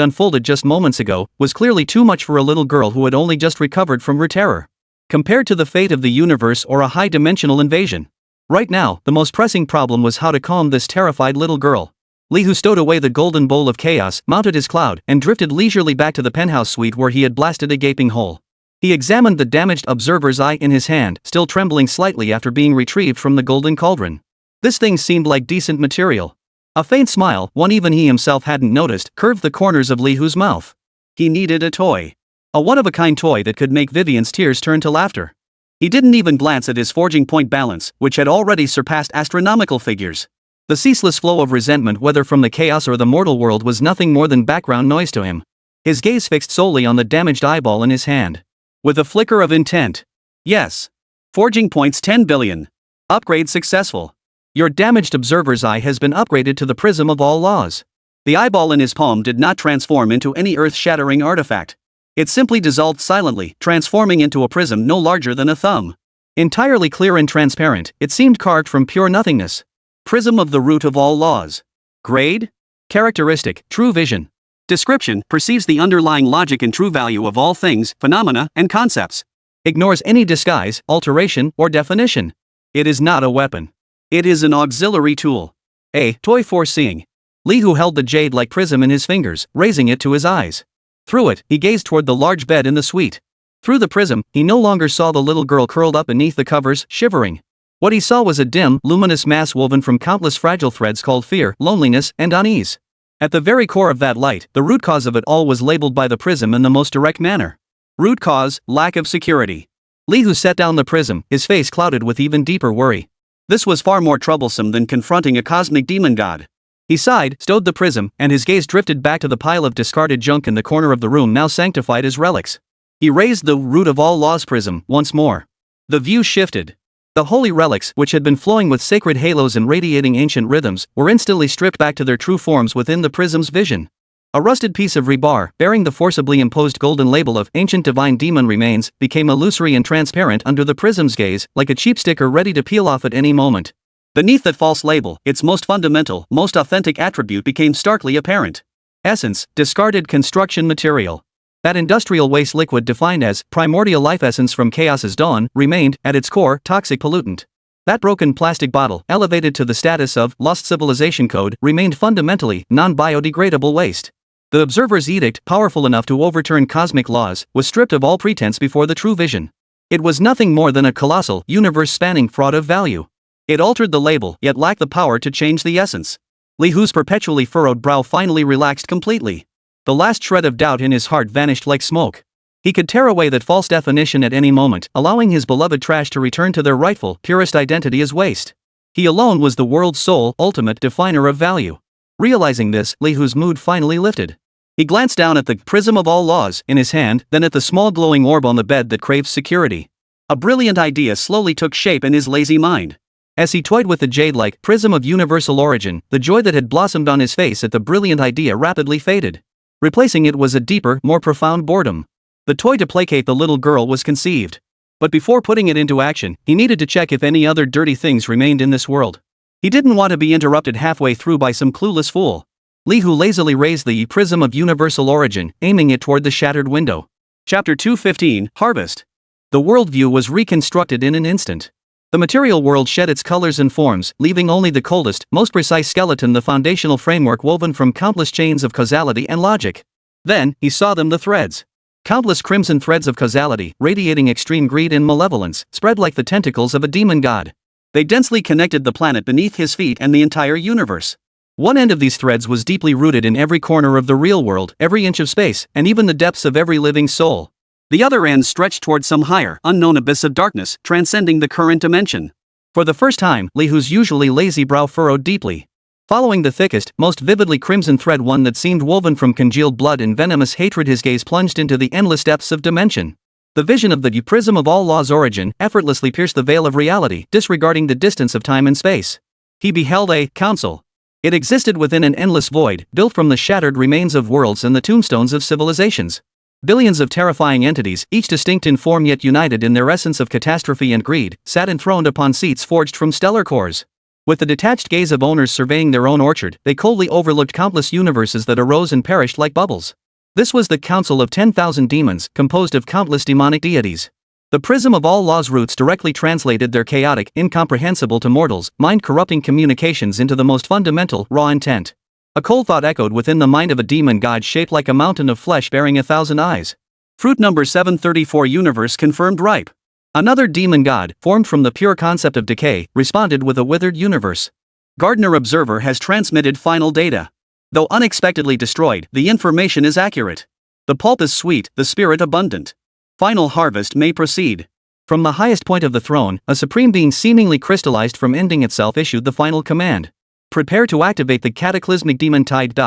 unfolded just moments ago, was clearly too much for a little girl who had only just recovered from her terror. Compared to the fate of the universe or a high-dimensional invasion. Right now, the most pressing problem was how to calm this terrified little girl. Li Hu stowed away the golden bowl of chaos, mounted his cloud, and drifted leisurely back to the penthouse suite where he had blasted a gaping hole. He examined the damaged observer's eye in his hand, still trembling slightly after being retrieved from the golden cauldron. This thing seemed like decent material. A faint smile, one even he himself hadn't noticed, curved the corners of Li Hu's mouth. He needed a toy. A one-of-a-kind toy that could make Vivian's tears turn to laughter. He didn't even glance at his forging point balance, which had already surpassed astronomical figures. The ceaseless flow of resentment, whether from the chaos or the mortal world, was nothing more than background noise to him. His gaze fixed solely on the damaged eyeball in his hand. With a flicker of intent. Yes. Forging points 10 billion. Upgrade successful. Your damaged observer's eye has been upgraded to the prism of all laws. The eyeball in his palm did not transform into any earth-shattering artifact. It simply dissolved silently, transforming into a prism no larger than a thumb. Entirely clear and transparent, it seemed carved from pure nothingness. Prism of the root of all laws. Grade? Characteristic, true vision. Description, perceives the underlying logic and true value of all things, phenomena, and concepts. Ignores any disguise, alteration, or definition. It is not a weapon. It is an auxiliary tool. A toy for seeing. Li Hu held the jade-like prism in his fingers, raising it to his eyes. Through it, he gazed toward the large bed in the suite. Through the prism, he no longer saw the little girl curled up beneath the covers, shivering. What he saw was a dim, luminous mass woven from countless fragile threads called fear, loneliness, and unease. At the very core of that light, the root cause of it all was labeled by the prism in the most direct manner. Root cause, lack of security. Li Hu set down the prism, his face clouded with even deeper worry. This was far more troublesome than confronting a cosmic demon god. He sighed, stowed the prism, and his gaze drifted back to the pile of discarded junk in the corner of the room now sanctified as relics. He raised the root of all laws prism once more. The view shifted. The holy relics, which had been flowing with sacred halos and radiating ancient rhythms, were instantly stripped back to their true forms within the prism's vision. A rusted piece of rebar, bearing the forcibly imposed golden label of ancient divine demon remains, became illusory and transparent under the prism's gaze, like a cheap sticker ready to peel off at any moment. Beneath that false label, its most fundamental, most authentic attribute became starkly apparent. Essence, discarded construction material. That industrial waste liquid defined as primordial life essence from chaos's dawn, remained, at its core, toxic pollutant. That broken plastic bottle, elevated to the status of lost civilization code, remained fundamentally non-biodegradable waste. The observer's edict, powerful enough to overturn cosmic laws, was stripped of all pretense before the true vision. It was nothing more than a colossal, universe-spanning fraud of value. It altered the label, yet lacked the power to change the essence. Li Hu's perpetually furrowed brow finally relaxed completely. The last shred of doubt in his heart vanished like smoke. He could tear away that false definition at any moment, allowing his beloved trash to return to their rightful, purest identity as waste. He alone was the world's sole, ultimate definer of value. Realizing this, Li Hu's mood finally lifted. He glanced down at the prism of all laws in his hand, then at the small glowing orb on the bed that craves security. A brilliant idea slowly took shape in his lazy mind. As he toyed with the jade-like prism of universal origin, the joy that had blossomed on his face at the brilliant idea rapidly faded. Replacing it was a deeper, more profound boredom. The toy to placate the little girl was conceived. But before putting it into action, he needed to check if any other dirty things remained in this world. He didn't want to be interrupted halfway through by some clueless fool. Li Hu lazily raised the prism of universal origin, aiming it toward the shattered window. Chapter 215, Harvest. The worldview was reconstructed in an instant. The material world shed its colors and forms, leaving only the coldest, most precise skeleton, the foundational framework woven from countless chains of causality and logic. Then, he saw them, the threads. Countless crimson threads of causality, radiating extreme greed and malevolence, spread like the tentacles of a demon god. They densely connected the planet beneath his feet and the entire universe. One end of these threads was deeply rooted in every corner of the real world, every inch of space, and even the depths of every living soul. The other end stretched toward some higher, unknown abyss of darkness, transcending the current dimension. For the first time, Li Hu's usually lazy brow furrowed deeply. Following the thickest, most vividly crimson thread, one that seemed woven from congealed blood and venomous hatred, his gaze plunged into the endless depths of dimension. The vision of the prism of all laws origin effortlessly pierced the veil of reality, disregarding the distance of time and space. He beheld a council. It existed within an endless void, built from the shattered remains of worlds and the tombstones of civilizations. Billions of terrifying entities, each distinct in form yet united in their essence of catastrophe and greed, sat enthroned upon seats forged from stellar cores. With the detached gaze of owners surveying their own orchard, they coldly overlooked countless universes that arose and perished like bubbles. This was the council of 10,000 demons, composed of countless demonic deities. The prism of all laws' roots directly translated their chaotic, incomprehensible to mortals, mind-corrupting communications into the most fundamental, raw intent. A cold thought echoed within the mind of a demon god shaped like a mountain of flesh bearing 1,000 eyes. Fruit number 734, universe confirmed ripe. Another demon god, formed from the pure concept of decay, responded with a withered universe. Gardener Observer has transmitted final data. Though unexpectedly destroyed, the information is accurate. The pulp is sweet, the spirit abundant. Final harvest may proceed. From the highest point of the throne, a supreme being seemingly crystallized from ending itself issued the final command. Prepare to activate the cataclysmic demon tide.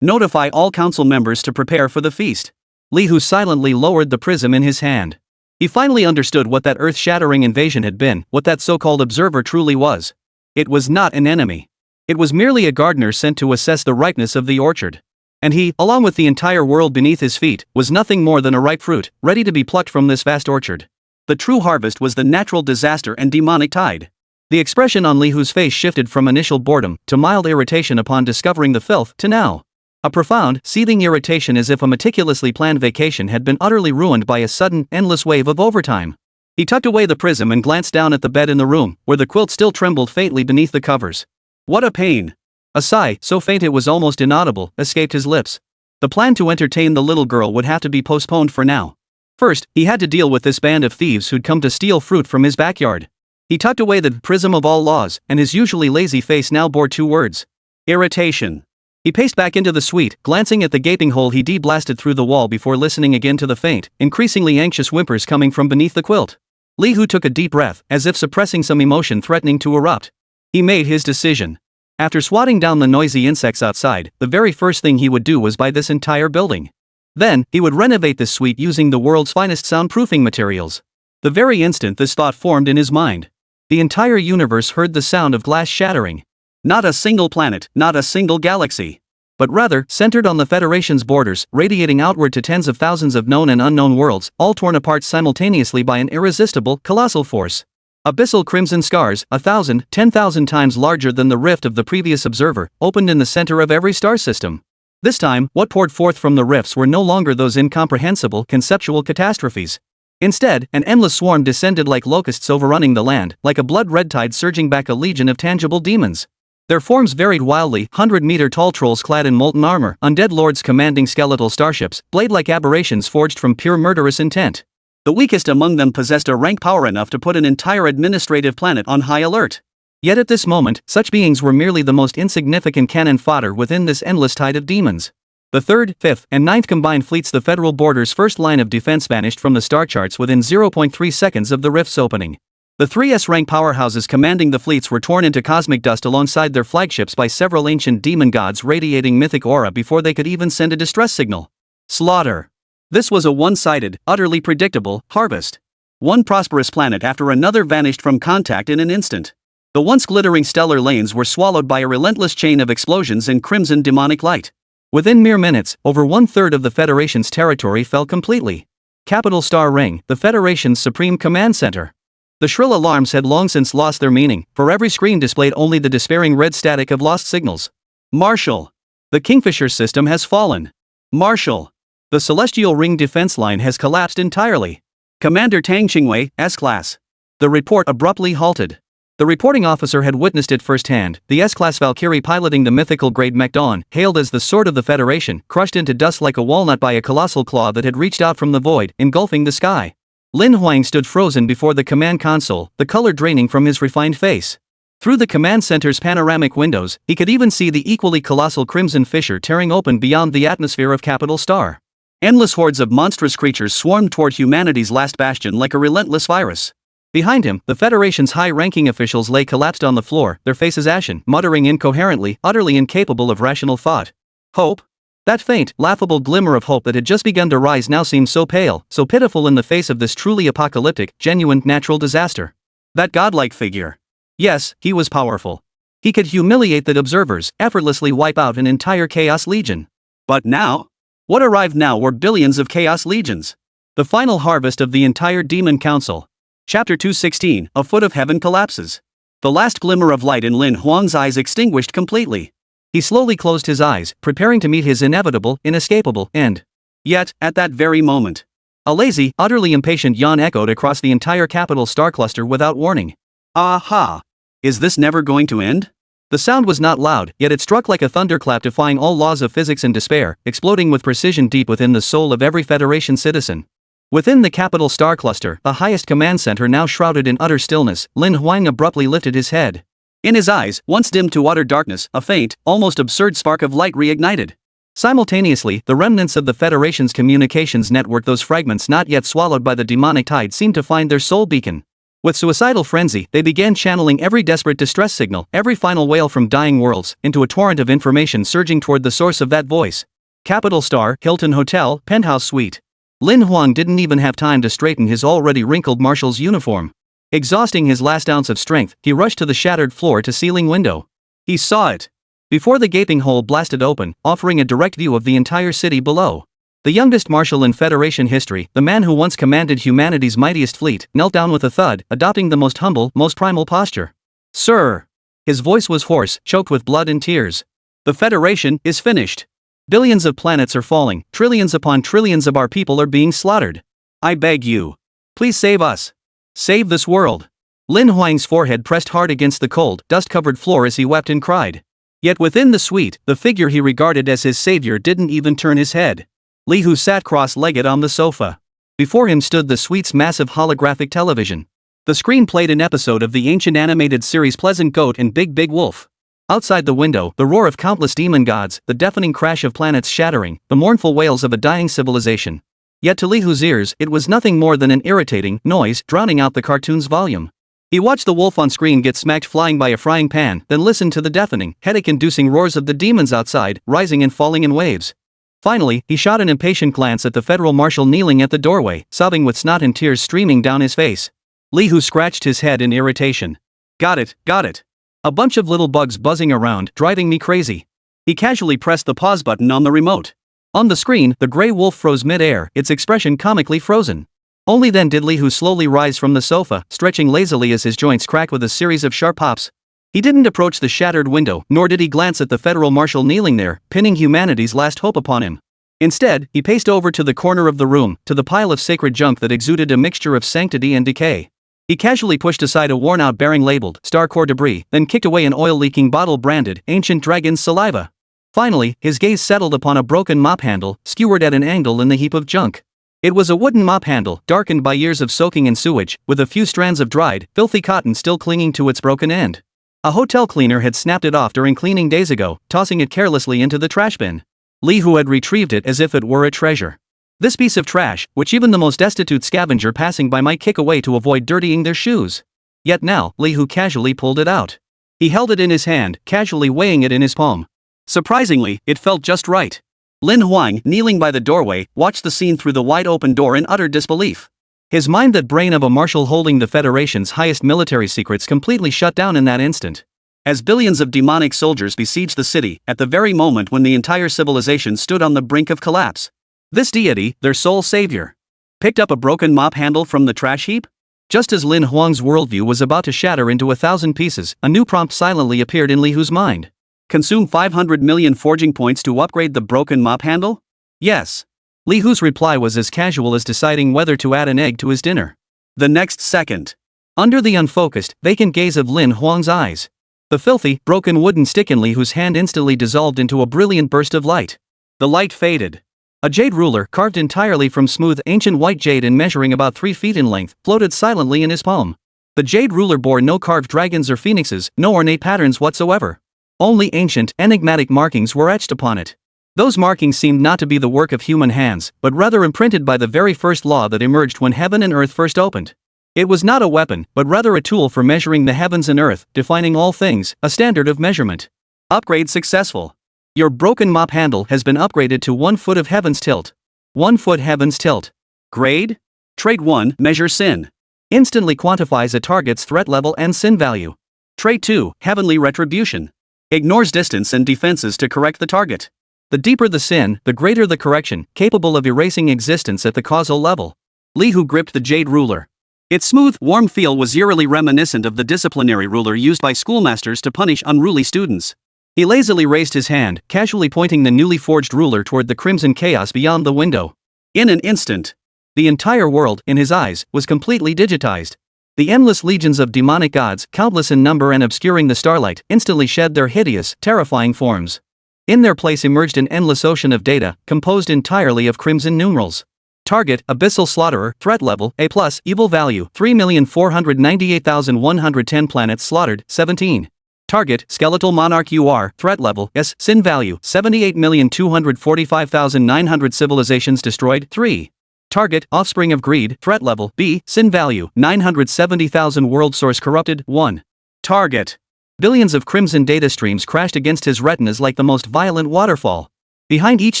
Notify all council members to prepare for the feast. Li Hu silently lowered the prism in his hand. He finally understood what that earth-shattering invasion had been, what that so-called observer truly was. It was not an enemy. It was merely a gardener sent to assess the ripeness of the orchard. And he, along with the entire world beneath his feet, was nothing more than a ripe fruit, ready to be plucked from this vast orchard. The true harvest was the natural disaster and demonic tide. The expression on Li Hu's face shifted from initial boredom to mild irritation upon discovering the filth to now a profound, seething irritation, as if a meticulously planned vacation had been utterly ruined by a sudden, endless wave of overtime. He tucked away the prism and glanced down at the bed in the room, where the quilt still trembled faintly beneath the covers. What a pain! A sigh, so faint it was almost inaudible, escaped his lips. The plan to entertain the little girl would have to be postponed for now. First, he had to deal with this band of thieves who'd come to steal fruit from his backyard. He tucked away the prism of all laws, and his usually lazy face now bore two words: irritation. He paced back into the suite, glancing at the gaping hole he blasted through the wall before listening again to the faint, increasingly anxious whimpers coming from beneath the quilt. Li Hu took a deep breath, as if suppressing some emotion threatening to erupt. He made his decision. After swatting down the noisy insects outside, the very first thing he would do was buy this entire building. Then, he would renovate this suite using the world's finest soundproofing materials. The very instant this thought formed in his mind, the entire universe heard the sound of glass shattering. Not a single planet, not a single galaxy, but rather, centered on the Federation's borders, radiating outward to tens of thousands of known and unknown worlds, all torn apart simultaneously by an irresistible, colossal force. Abyssal crimson scars, 1,000, 10,000 times larger than the rift of the previous observer, opened in the center of every star system. This time, what poured forth from the rifts were no longer those incomprehensible, conceptual catastrophes. Instead, an endless swarm descended like locusts overrunning the land, like a blood-red tide surging back a legion of tangible demons. Their forms varied wildly: 100-meter-tall trolls clad in molten armor, undead lords commanding skeletal starships, blade-like aberrations forged from pure murderous intent. The weakest among them possessed a rank power enough to put an entire administrative planet on high alert. Yet at this moment, such beings were merely the most insignificant cannon fodder within this endless tide of demons. The 3rd, 5th, and 9th combined fleets, the federal border's first line of defense, vanished from the star charts within 0.3 seconds of the rift's opening. The three S-rank powerhouses commanding the fleets were torn into cosmic dust alongside their flagships by several ancient demon gods radiating mythic aura before they could even send a distress signal. Slaughter. This was a one-sided, utterly predictable harvest. One prosperous planet after another vanished from contact in an instant. The once glittering stellar lanes were swallowed by a relentless chain of explosions and crimson demonic light. Within mere minutes, over one-third of the Federation's territory fell completely. Capital Star Ring, the Federation's supreme command center. The shrill alarms had long since lost their meaning, for every screen displayed only the despairing red static of lost signals. Marshal. The Kingfisher system has fallen. Marshal. The Celestial Ring defense line has collapsed entirely. Commander Tang Qingwei, S-Class. The report abruptly halted. The reporting officer had witnessed it firsthand, the S-Class Valkyrie piloting the mythical grade Mech Dawn, hailed as the Sword of the Federation, crushed into dust like a walnut by a colossal claw that had reached out from the void, engulfing the sky. Lin Huang stood frozen before the command console, the color draining from his refined face. Through the command center's panoramic windows, he could even see the equally colossal crimson fissure tearing open beyond the atmosphere of Capital Star. Endless hordes of monstrous creatures swarmed toward humanity's last bastion like a relentless virus. Behind him, the Federation's high-ranking officials lay collapsed on the floor, their faces ashen, muttering incoherently, utterly incapable of rational thought. Hope? That faint, laughable glimmer of hope that had just begun to rise now seemed so pale, so pitiful in the face of this truly apocalyptic, genuine natural disaster. That godlike figure. Yes, he was powerful. He could humiliate the observers, effortlessly wipe out an entire Chaos Legion. But now? What arrived now were billions of Chaos Legions. The final harvest of the entire Demon Council. Chapter 216, A Foot of Heaven collapses. The last glimmer of light in Lin Huang's eyes extinguished completely. He slowly closed his eyes, preparing to meet his inevitable, inescapable end. Yet, at that very moment, a lazy, utterly impatient yawn echoed across the entire Capital Star Cluster without warning. Aha! Is this never going to end? The sound was not loud, yet it struck like a thunderclap defying all laws of physics and despair, exploding with precision deep within the soul of every Federation citizen. Within the Capital Star Cluster, the highest command center now shrouded in utter stillness, Lin Huang abruptly lifted his head. In his eyes, once dimmed to utter darkness, a faint, almost absurd spark of light reignited. Simultaneously, the remnants of the Federation's communications network, those fragments not yet swallowed by the demonic tide, seemed to find their sole beacon. With suicidal frenzy, they began channeling every desperate distress signal, every final wail from dying worlds, into a torrent of information surging toward the source of that voice. Capital Star, Hilton Hotel, Penthouse Suite. Lin Huang didn't even have time to straighten his already wrinkled marshal's uniform. Exhausting his last ounce of strength, he rushed to the shattered floor-to-ceiling window. He saw it. Before the gaping hole blasted open, offering a direct view of the entire city below. The youngest marshal in Federation history, the man who once commanded humanity's mightiest fleet, knelt down with a thud, adopting the most humble, most primal posture. Sir! His voice was hoarse, choked with blood and tears. The Federation is finished. Billions of planets are falling, trillions upon trillions of our people are being slaughtered. I beg you. Please save us. Save this world. Lin Huang's forehead pressed hard against the cold, dust-covered floor as he wept and cried. Yet within the suite, the figure he regarded as his savior didn't even turn his head. Li Hu sat cross-legged on the sofa. Before him stood the suite's massive holographic television. The screen played an episode of the ancient animated series Pleasant Goat and Big Big Wolf. Outside the window, the roar of countless demon gods, the deafening crash of planets shattering, the mournful wails of a dying civilization. Yet to Li Hu's ears, it was nothing more than an irritating noise, drowning out the cartoon's volume. He watched the wolf on screen get smacked flying by a frying pan, then listened to the deafening, headache-inducing roars of the demons outside, rising and falling in waves. Finally, he shot an impatient glance at the federal marshal kneeling at the doorway, sobbing with snot and tears streaming down his face. Li Hu scratched his head in irritation. Got it. A bunch of little bugs buzzing around, driving me crazy. He casually pressed the pause button on the remote. On the screen, the gray wolf froze mid-air, its expression comically frozen. Only then did Li Hu slowly rise from the sofa, stretching lazily as his joints cracked with a series of sharp pops. He didn't approach the shattered window, nor did he glance at the federal marshal kneeling there, pinning humanity's last hope upon him. Instead, he paced over to the corner of the room, to the pile of sacred junk that exuded a mixture of sanctity and decay. He casually pushed aside a worn-out bearing labeled Star Core debris, then kicked away an oil-leaking bottle branded Ancient Dragon's Saliva. Finally, his gaze settled upon a broken mop handle, skewered at an angle in the heap of junk. It was a wooden mop handle, darkened by years of soaking in sewage, with a few strands of dried, filthy cotton still clinging to its broken end. A hotel cleaner had snapped it off during cleaning days ago, tossing it carelessly into the trash bin. Li Hu had retrieved it as if it were a treasure. This piece of trash, which even the most destitute scavenger passing by might kick away to avoid dirtying their shoes. Yet now, Li Hu casually pulled it out. He held it in his hand, casually weighing it in his palm. Surprisingly, it felt just right. Lin Huang, kneeling by the doorway, watched the scene through the wide-open door in utter disbelief. His mind, that brain of a marshal holding the Federation's highest military secrets, completely shut down in that instant. As billions of demonic soldiers besieged the city, at the very moment when the entire civilization stood on the brink of collapse, this deity, their sole savior, picked up a broken mop handle from the trash heap? Just as Lin Huang's worldview was about to shatter into 1,000 pieces, a new prompt silently appeared in Li Hu's mind. Consume 500 million forging points to upgrade the broken mop handle? Yes. Li Hu's reply was as casual as deciding whether to add an egg to his dinner. The next second, under the unfocused, vacant gaze of Lin Huang's eyes, the filthy, broken wooden stick in Li Hu's hand instantly dissolved into a brilliant burst of light. The light faded. A jade ruler, carved entirely from smooth, ancient white jade and measuring about 3 feet in length, floated silently in his palm. The jade ruler bore no carved dragons or phoenixes, no ornate patterns whatsoever. Only ancient, enigmatic markings were etched upon it. Those markings seemed not to be the work of human hands, but rather imprinted by the very first law that emerged when heaven and earth first opened. It was not a weapon, but rather a tool for measuring the heavens and earth, defining all things, a standard of measurement. Upgrade successful. Your broken mop handle has been upgraded to 1 foot of heaven's tilt. 1 foot heaven's tilt. Grade? Trait 1, measure sin. Instantly quantifies a target's threat level and sin value. Trait 2, heavenly retribution. Ignores distance and defenses to correct the target. The deeper the sin, the greater the correction, capable of erasing existence at the causal level. Li Hu gripped the jade ruler. Its smooth, warm feel was eerily reminiscent of the disciplinary ruler used by schoolmasters to punish unruly students. He lazily raised his hand, casually pointing the newly forged ruler toward the crimson chaos beyond the window. In an instant, the entire world, in his eyes, was completely digitized. The endless legions of demonic gods, countless in number and obscuring the starlight, instantly shed their hideous, terrifying forms. In their place emerged an endless ocean of data, composed entirely of crimson numerals. Target, Abyssal Slaughterer, threat level, A+, evil value, 3,498,110 planets slaughtered, 17. Target, Skeletal Monarch UR, threat level, S, sin value, 78,245,900 civilizations destroyed, 3. Target, Offspring of Greed, threat level, B, sin value, 970,000 world source corrupted, 1. Target. Billions of crimson data streams crashed against his retinas like the most violent waterfall. Behind each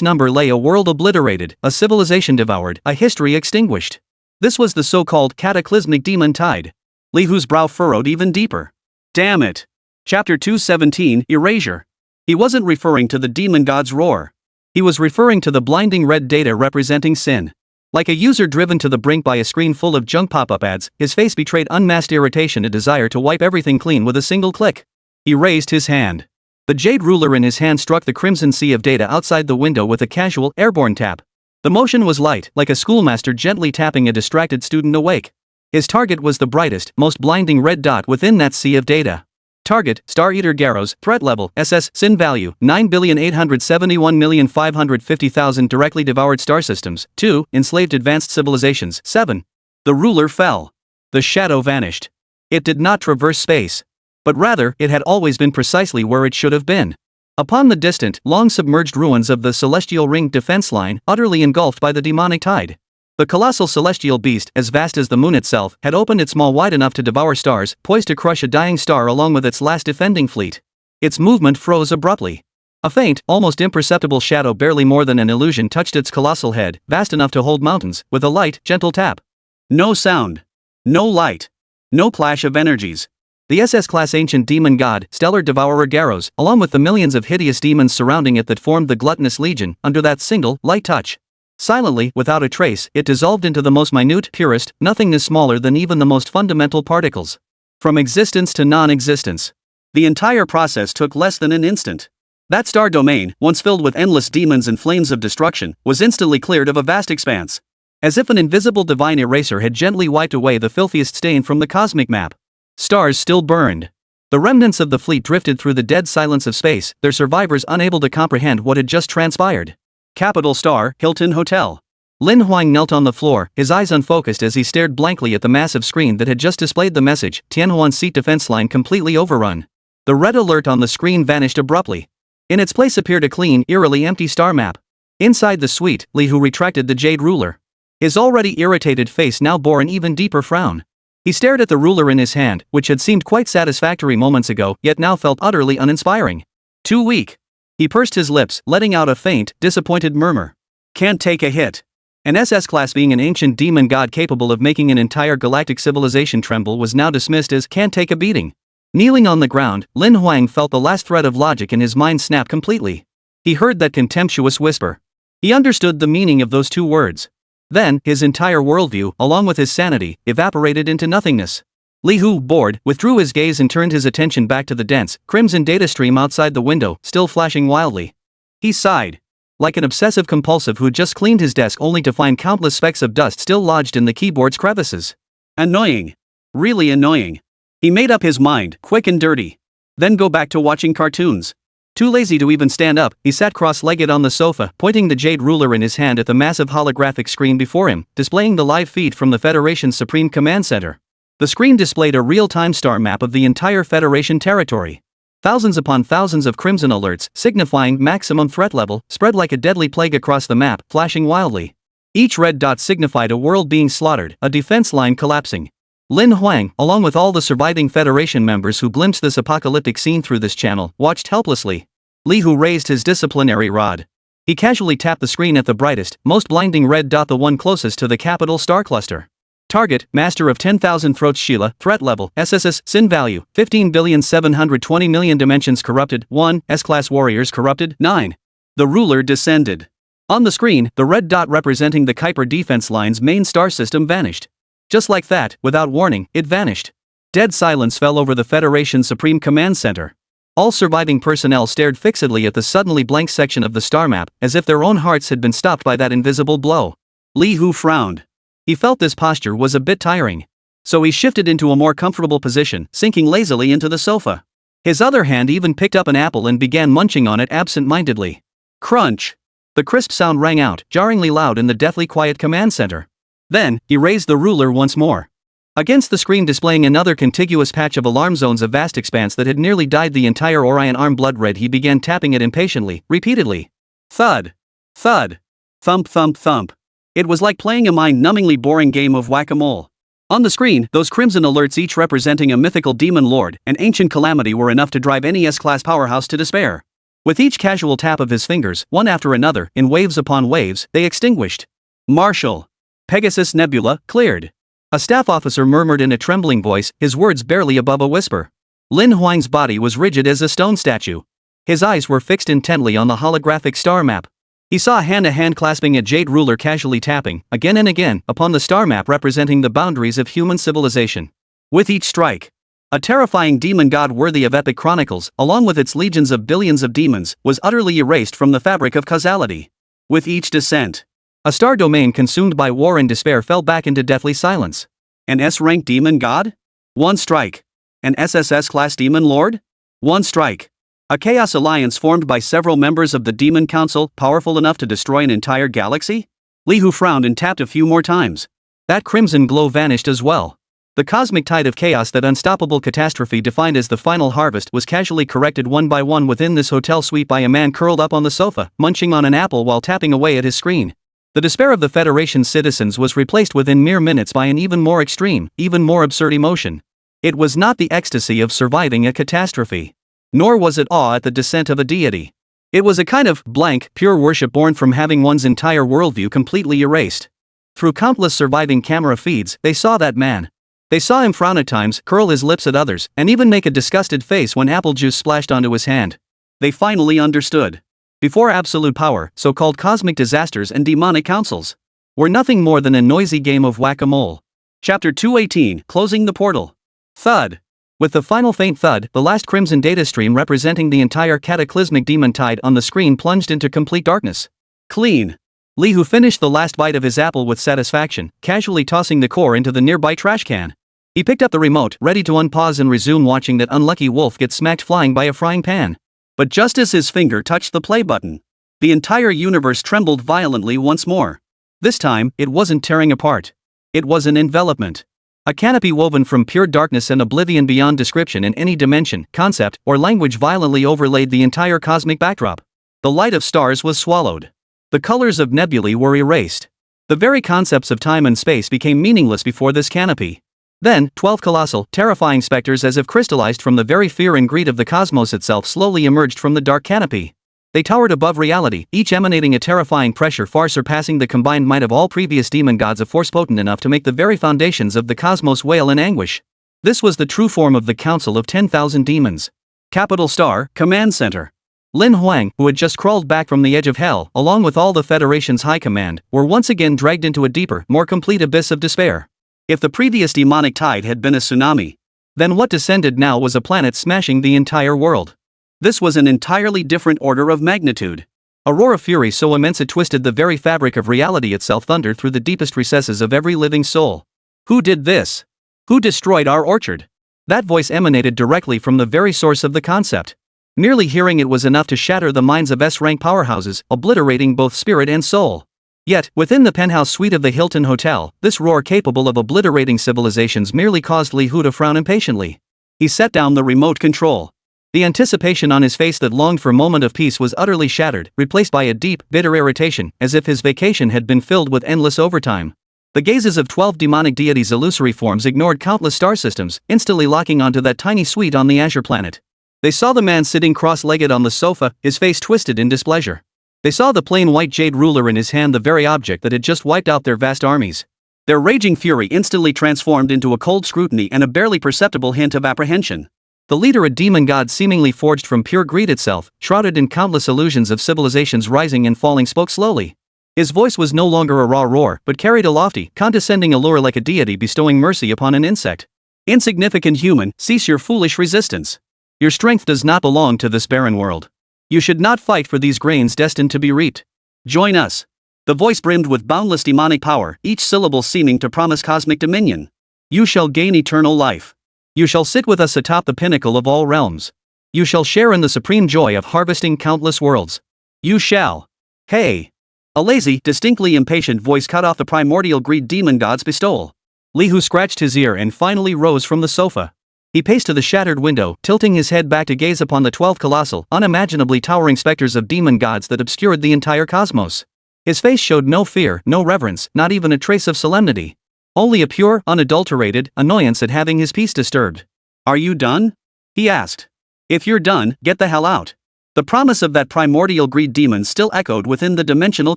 number lay a world obliterated, a civilization devoured, a history extinguished. This was the so-called cataclysmic demon tide. Li Hu's brow furrowed even deeper. Damn it. Chapter 217, Erasure. He wasn't referring to the demon god's roar. He was referring to the blinding red data representing sin. Like a user driven to the brink by a screen full of junk pop-up ads, his face betrayed unmasked irritation, a desire to wipe everything clean with a single click. He raised his hand. The jade ruler in his hand struck the crimson sea of data outside the window with a casual, airborne tap. The motion was light, like a schoolmaster gently tapping a distracted student awake. His target was the brightest, most blinding red dot within that sea of data. Target, Star Eater Garrows, threat level, SS, sin value, 9,871,550,000 directly devoured star systems, 2, enslaved advanced civilizations, 7. The ruler fell. The shadow vanished. It did not traverse space. But rather, it had always been precisely where it should have been. Upon the distant, long-submerged ruins of the celestial ring defense line, utterly engulfed by the demonic tide. The colossal celestial beast, as vast as the moon itself, had opened its maw wide enough to devour stars, poised to crush a dying star along with its last defending fleet. Its movement froze abruptly. A faint, almost imperceptible shadow barely more than an illusion touched its colossal head, vast enough to hold mountains, with a light, gentle tap. No sound. No light. No clash of energies. The SS-class ancient demon god, Stellar Devourer Garrows, along with the millions of hideous demons surrounding it that formed the gluttonous legion, under that single, light touch. Silently, without a trace, it dissolved into the most minute, purest, nothingness smaller than even the most fundamental particles. From existence to non-existence. The entire process took less than an instant. That star domain, once filled with endless demons and flames of destruction, was instantly cleared of a vast expanse. As if an invisible divine eraser had gently wiped away the filthiest stain from the cosmic map. Stars still burned. The remnants of the fleet drifted through the dead silence of space, their survivors unable to comprehend what had just transpired. Capital Star, Hilton Hotel. Lin Huang knelt on the floor, his eyes unfocused as he stared blankly at the massive screen that had just displayed the message, Tianhuan Seat Defense Line completely overrun. The red alert on the screen vanished abruptly. In its place appeared a clean, eerily empty star map. Inside the suite, Li Hu retracted the jade ruler. His already irritated face now bore an even deeper frown. He stared at the ruler in his hand, which had seemed quite satisfactory moments ago, yet now felt utterly uninspiring. Too weak. He pursed his lips, letting out a faint, disappointed murmur. Can't take a hit. An SS class being an ancient demon god capable of making an entire galactic civilization tremble was now dismissed as can't take a beating. Kneeling on the ground, Lin Huang felt the last thread of logic in his mind snap completely. He heard that contemptuous whisper. He understood the meaning of those two words. Then, his entire worldview, along with his sanity, evaporated into nothingness. Li Hu, bored, withdrew his gaze and turned his attention back to the dense, crimson data stream outside the window, still flashing wildly. He sighed. Like an obsessive-compulsive who just cleaned his desk only to find countless specks of dust still lodged in the keyboard's crevices. Annoying. Really annoying. He made up his mind, quick and dirty. Then go back to watching cartoons. Too lazy to even stand up, he sat cross-legged on the sofa, pointing the jade ruler in his hand at the massive holographic screen before him, displaying the live feed from the Federation's Supreme Command Center. The screen displayed a real-time star map of the entire Federation territory. Thousands upon thousands of crimson alerts, signifying maximum threat level, spread like a deadly plague across the map, flashing wildly. Each red dot signified a world being slaughtered, a defense line collapsing. Lin Huang, along with all the surviving Federation members who glimpsed this apocalyptic scene through this channel, watched helplessly. Li Hu raised his disciplinary rod. He casually tapped the screen at the brightest, most blinding red dot, the one closest to the capital star cluster. Target, Master of 10,000 Throats Sheila, threat level, SSS, sin value, 15,720,000,000 dimensions corrupted, 1, S-class warriors corrupted, 9. The ruler descended. On the screen, the red dot representing the Kuiper defense line's main star system vanished. Just like that, without warning, it vanished. Dead silence fell over the Federation's Supreme Command Center. All surviving personnel stared fixedly at the suddenly blank section of the star map, as if their own hearts had been stopped by that invisible blow. Li Hu frowned. He felt this posture was a bit tiring. So he shifted into a more comfortable position, sinking lazily into the sofa. His other hand even picked up an apple and began munching on it absent-mindedly. Crunch! The crisp sound rang out, jarringly loud in the deathly quiet command center. Then, he raised the ruler once more. Against the screen displaying another contiguous patch of alarm zones, a vast expanse that had nearly dyed the entire Orion arm blood red, he began tapping it impatiently, repeatedly. Thud! Thud! Thump thump thump. It was like playing a mind-numbingly boring game of whack-a-mole. On the screen, those crimson alerts, each representing a mythical demon lord, an ancient calamity, were enough to drive any S-class powerhouse to despair. With each casual tap of his fingers, one after another, in waves upon waves, they extinguished. Marshal. Pegasus Nebula, cleared. A staff officer murmured in a trembling voice, his words barely above a whisper. Lin Huang's body was rigid as a stone statue. His eyes were fixed intently on the holographic star map. He saw hand-to-hand clasping a jade ruler casually tapping, again and again, upon the star map representing the boundaries of human civilization. With each strike, a terrifying demon god worthy of epic chronicles, along with its legions of billions of demons, was utterly erased from the fabric of causality. With each descent, a star domain consumed by war and despair fell back into deathly silence. An S-rank demon god? One strike. An SSS-class demon lord? One strike. A chaos alliance formed by several members of the Demon Council, powerful enough to destroy an entire galaxy? Li Hu frowned and tapped a few more times. That crimson glow vanished as well. The cosmic tide of chaos, that unstoppable catastrophe defined as the final harvest, was casually corrected one by one within this hotel suite by a man curled up on the sofa, munching on an apple while tapping away at his screen. The despair of the Federation's citizens was replaced within mere minutes by an even more extreme, even more absurd emotion. It was not the ecstasy of surviving a catastrophe. Nor was it awe at the descent of a deity. It was a kind of blank, pure worship born from having one's entire worldview completely erased. Through countless surviving camera feeds, they saw that man. They saw him frown at times, curl his lips at others, and even make a disgusted face when apple juice splashed onto his hand. They finally understood. Before absolute power, so-called cosmic disasters and demonic councils were nothing more than a noisy game of whack-a-mole. Chapter 218, Closing the Portal. Thud. With the final faint thud, the last crimson data stream representing the entire cataclysmic demon tide on the screen plunged into complete darkness. Clean. Li Hu finished the last bite of his apple with satisfaction, casually tossing the core into the nearby trash can. He picked up the remote, ready to unpause and resume watching that unlucky wolf get smacked flying by a frying pan. But just as his finger touched the play button, the entire universe trembled violently once more. This time, it wasn't tearing apart. It was an envelopment. A canopy woven from pure darkness and oblivion beyond description in any dimension, concept, or language violently overlaid the entire cosmic backdrop. The light of stars was swallowed. The colors of nebulae were erased. The very concepts of time and space became meaningless before this canopy. Then, 12 colossal, terrifying specters as if crystallized from the very fear and greed of the cosmos itself slowly emerged from the dark canopy. They towered above reality, each emanating a terrifying pressure far surpassing the combined might of all previous demon gods, a force potent enough to make the very foundations of the cosmos wail in anguish. This was the true form of the Council of 10,000 Demons. Capital Star, Command Center. Lin Huang, who had just crawled back from the edge of hell, along with all the Federation's high command, were once again dragged into a deeper, more complete abyss of despair. If the previous demonic tide had been a tsunami, then what descended now was a planet smashing the entire world. This was an entirely different order of magnitude. A roar of fury so immense it twisted the very fabric of reality itself thundered through the deepest recesses of every living soul. Who did this? Who destroyed our orchard? That voice emanated directly from the very source of the concept. Merely hearing it was enough to shatter the minds of S-rank powerhouses, obliterating both spirit and soul. Yet, within the penthouse suite of the Hilton Hotel, this roar capable of obliterating civilizations merely caused Li Hu to frown impatiently. He set down the remote control. The anticipation on his face that longed for a moment of peace was utterly shattered, replaced by a deep, bitter irritation, as if his vacation had been filled with endless overtime. The gazes of 12 demonic deities' illusory forms ignored countless star systems, instantly locking onto that tiny suite on the Azure planet. They saw the man sitting cross-legged on the sofa, his face twisted in displeasure. They saw the plain white jade ruler in his hand, the very object that had just wiped out their vast armies. Their raging fury instantly transformed into a cold scrutiny and a barely perceptible hint of apprehension. The leader, a demon god seemingly forged from pure greed itself, shrouded in countless illusions of civilizations rising and falling, spoke slowly. His voice was no longer a raw roar, but carried a lofty, condescending allure like a deity bestowing mercy upon an insect. Insignificant human, cease your foolish resistance. Your strength does not belong to this barren world. You should not fight for these grains destined to be reaped. Join us. The voice brimmed with boundless demonic power, each syllable seeming to promise cosmic dominion. You shall gain eternal life. You shall sit with us atop the pinnacle of all realms. You shall share in the supreme joy of harvesting countless worlds. You shall. Hey! A lazy, distinctly impatient voice cut off the primordial greed demon god's bestowal. Li Hu scratched his ear and finally rose from the sofa. He paced to the shattered window, tilting his head back to gaze upon the 12 colossal, unimaginably towering specters of demon gods that obscured the entire cosmos. His face showed no fear, no reverence, not even a trace of solemnity. Only a pure, unadulterated annoyance at having his peace disturbed. Are you done? He asked. If you're done, get the hell out. The promise of that primordial greed demon still echoed within the dimensional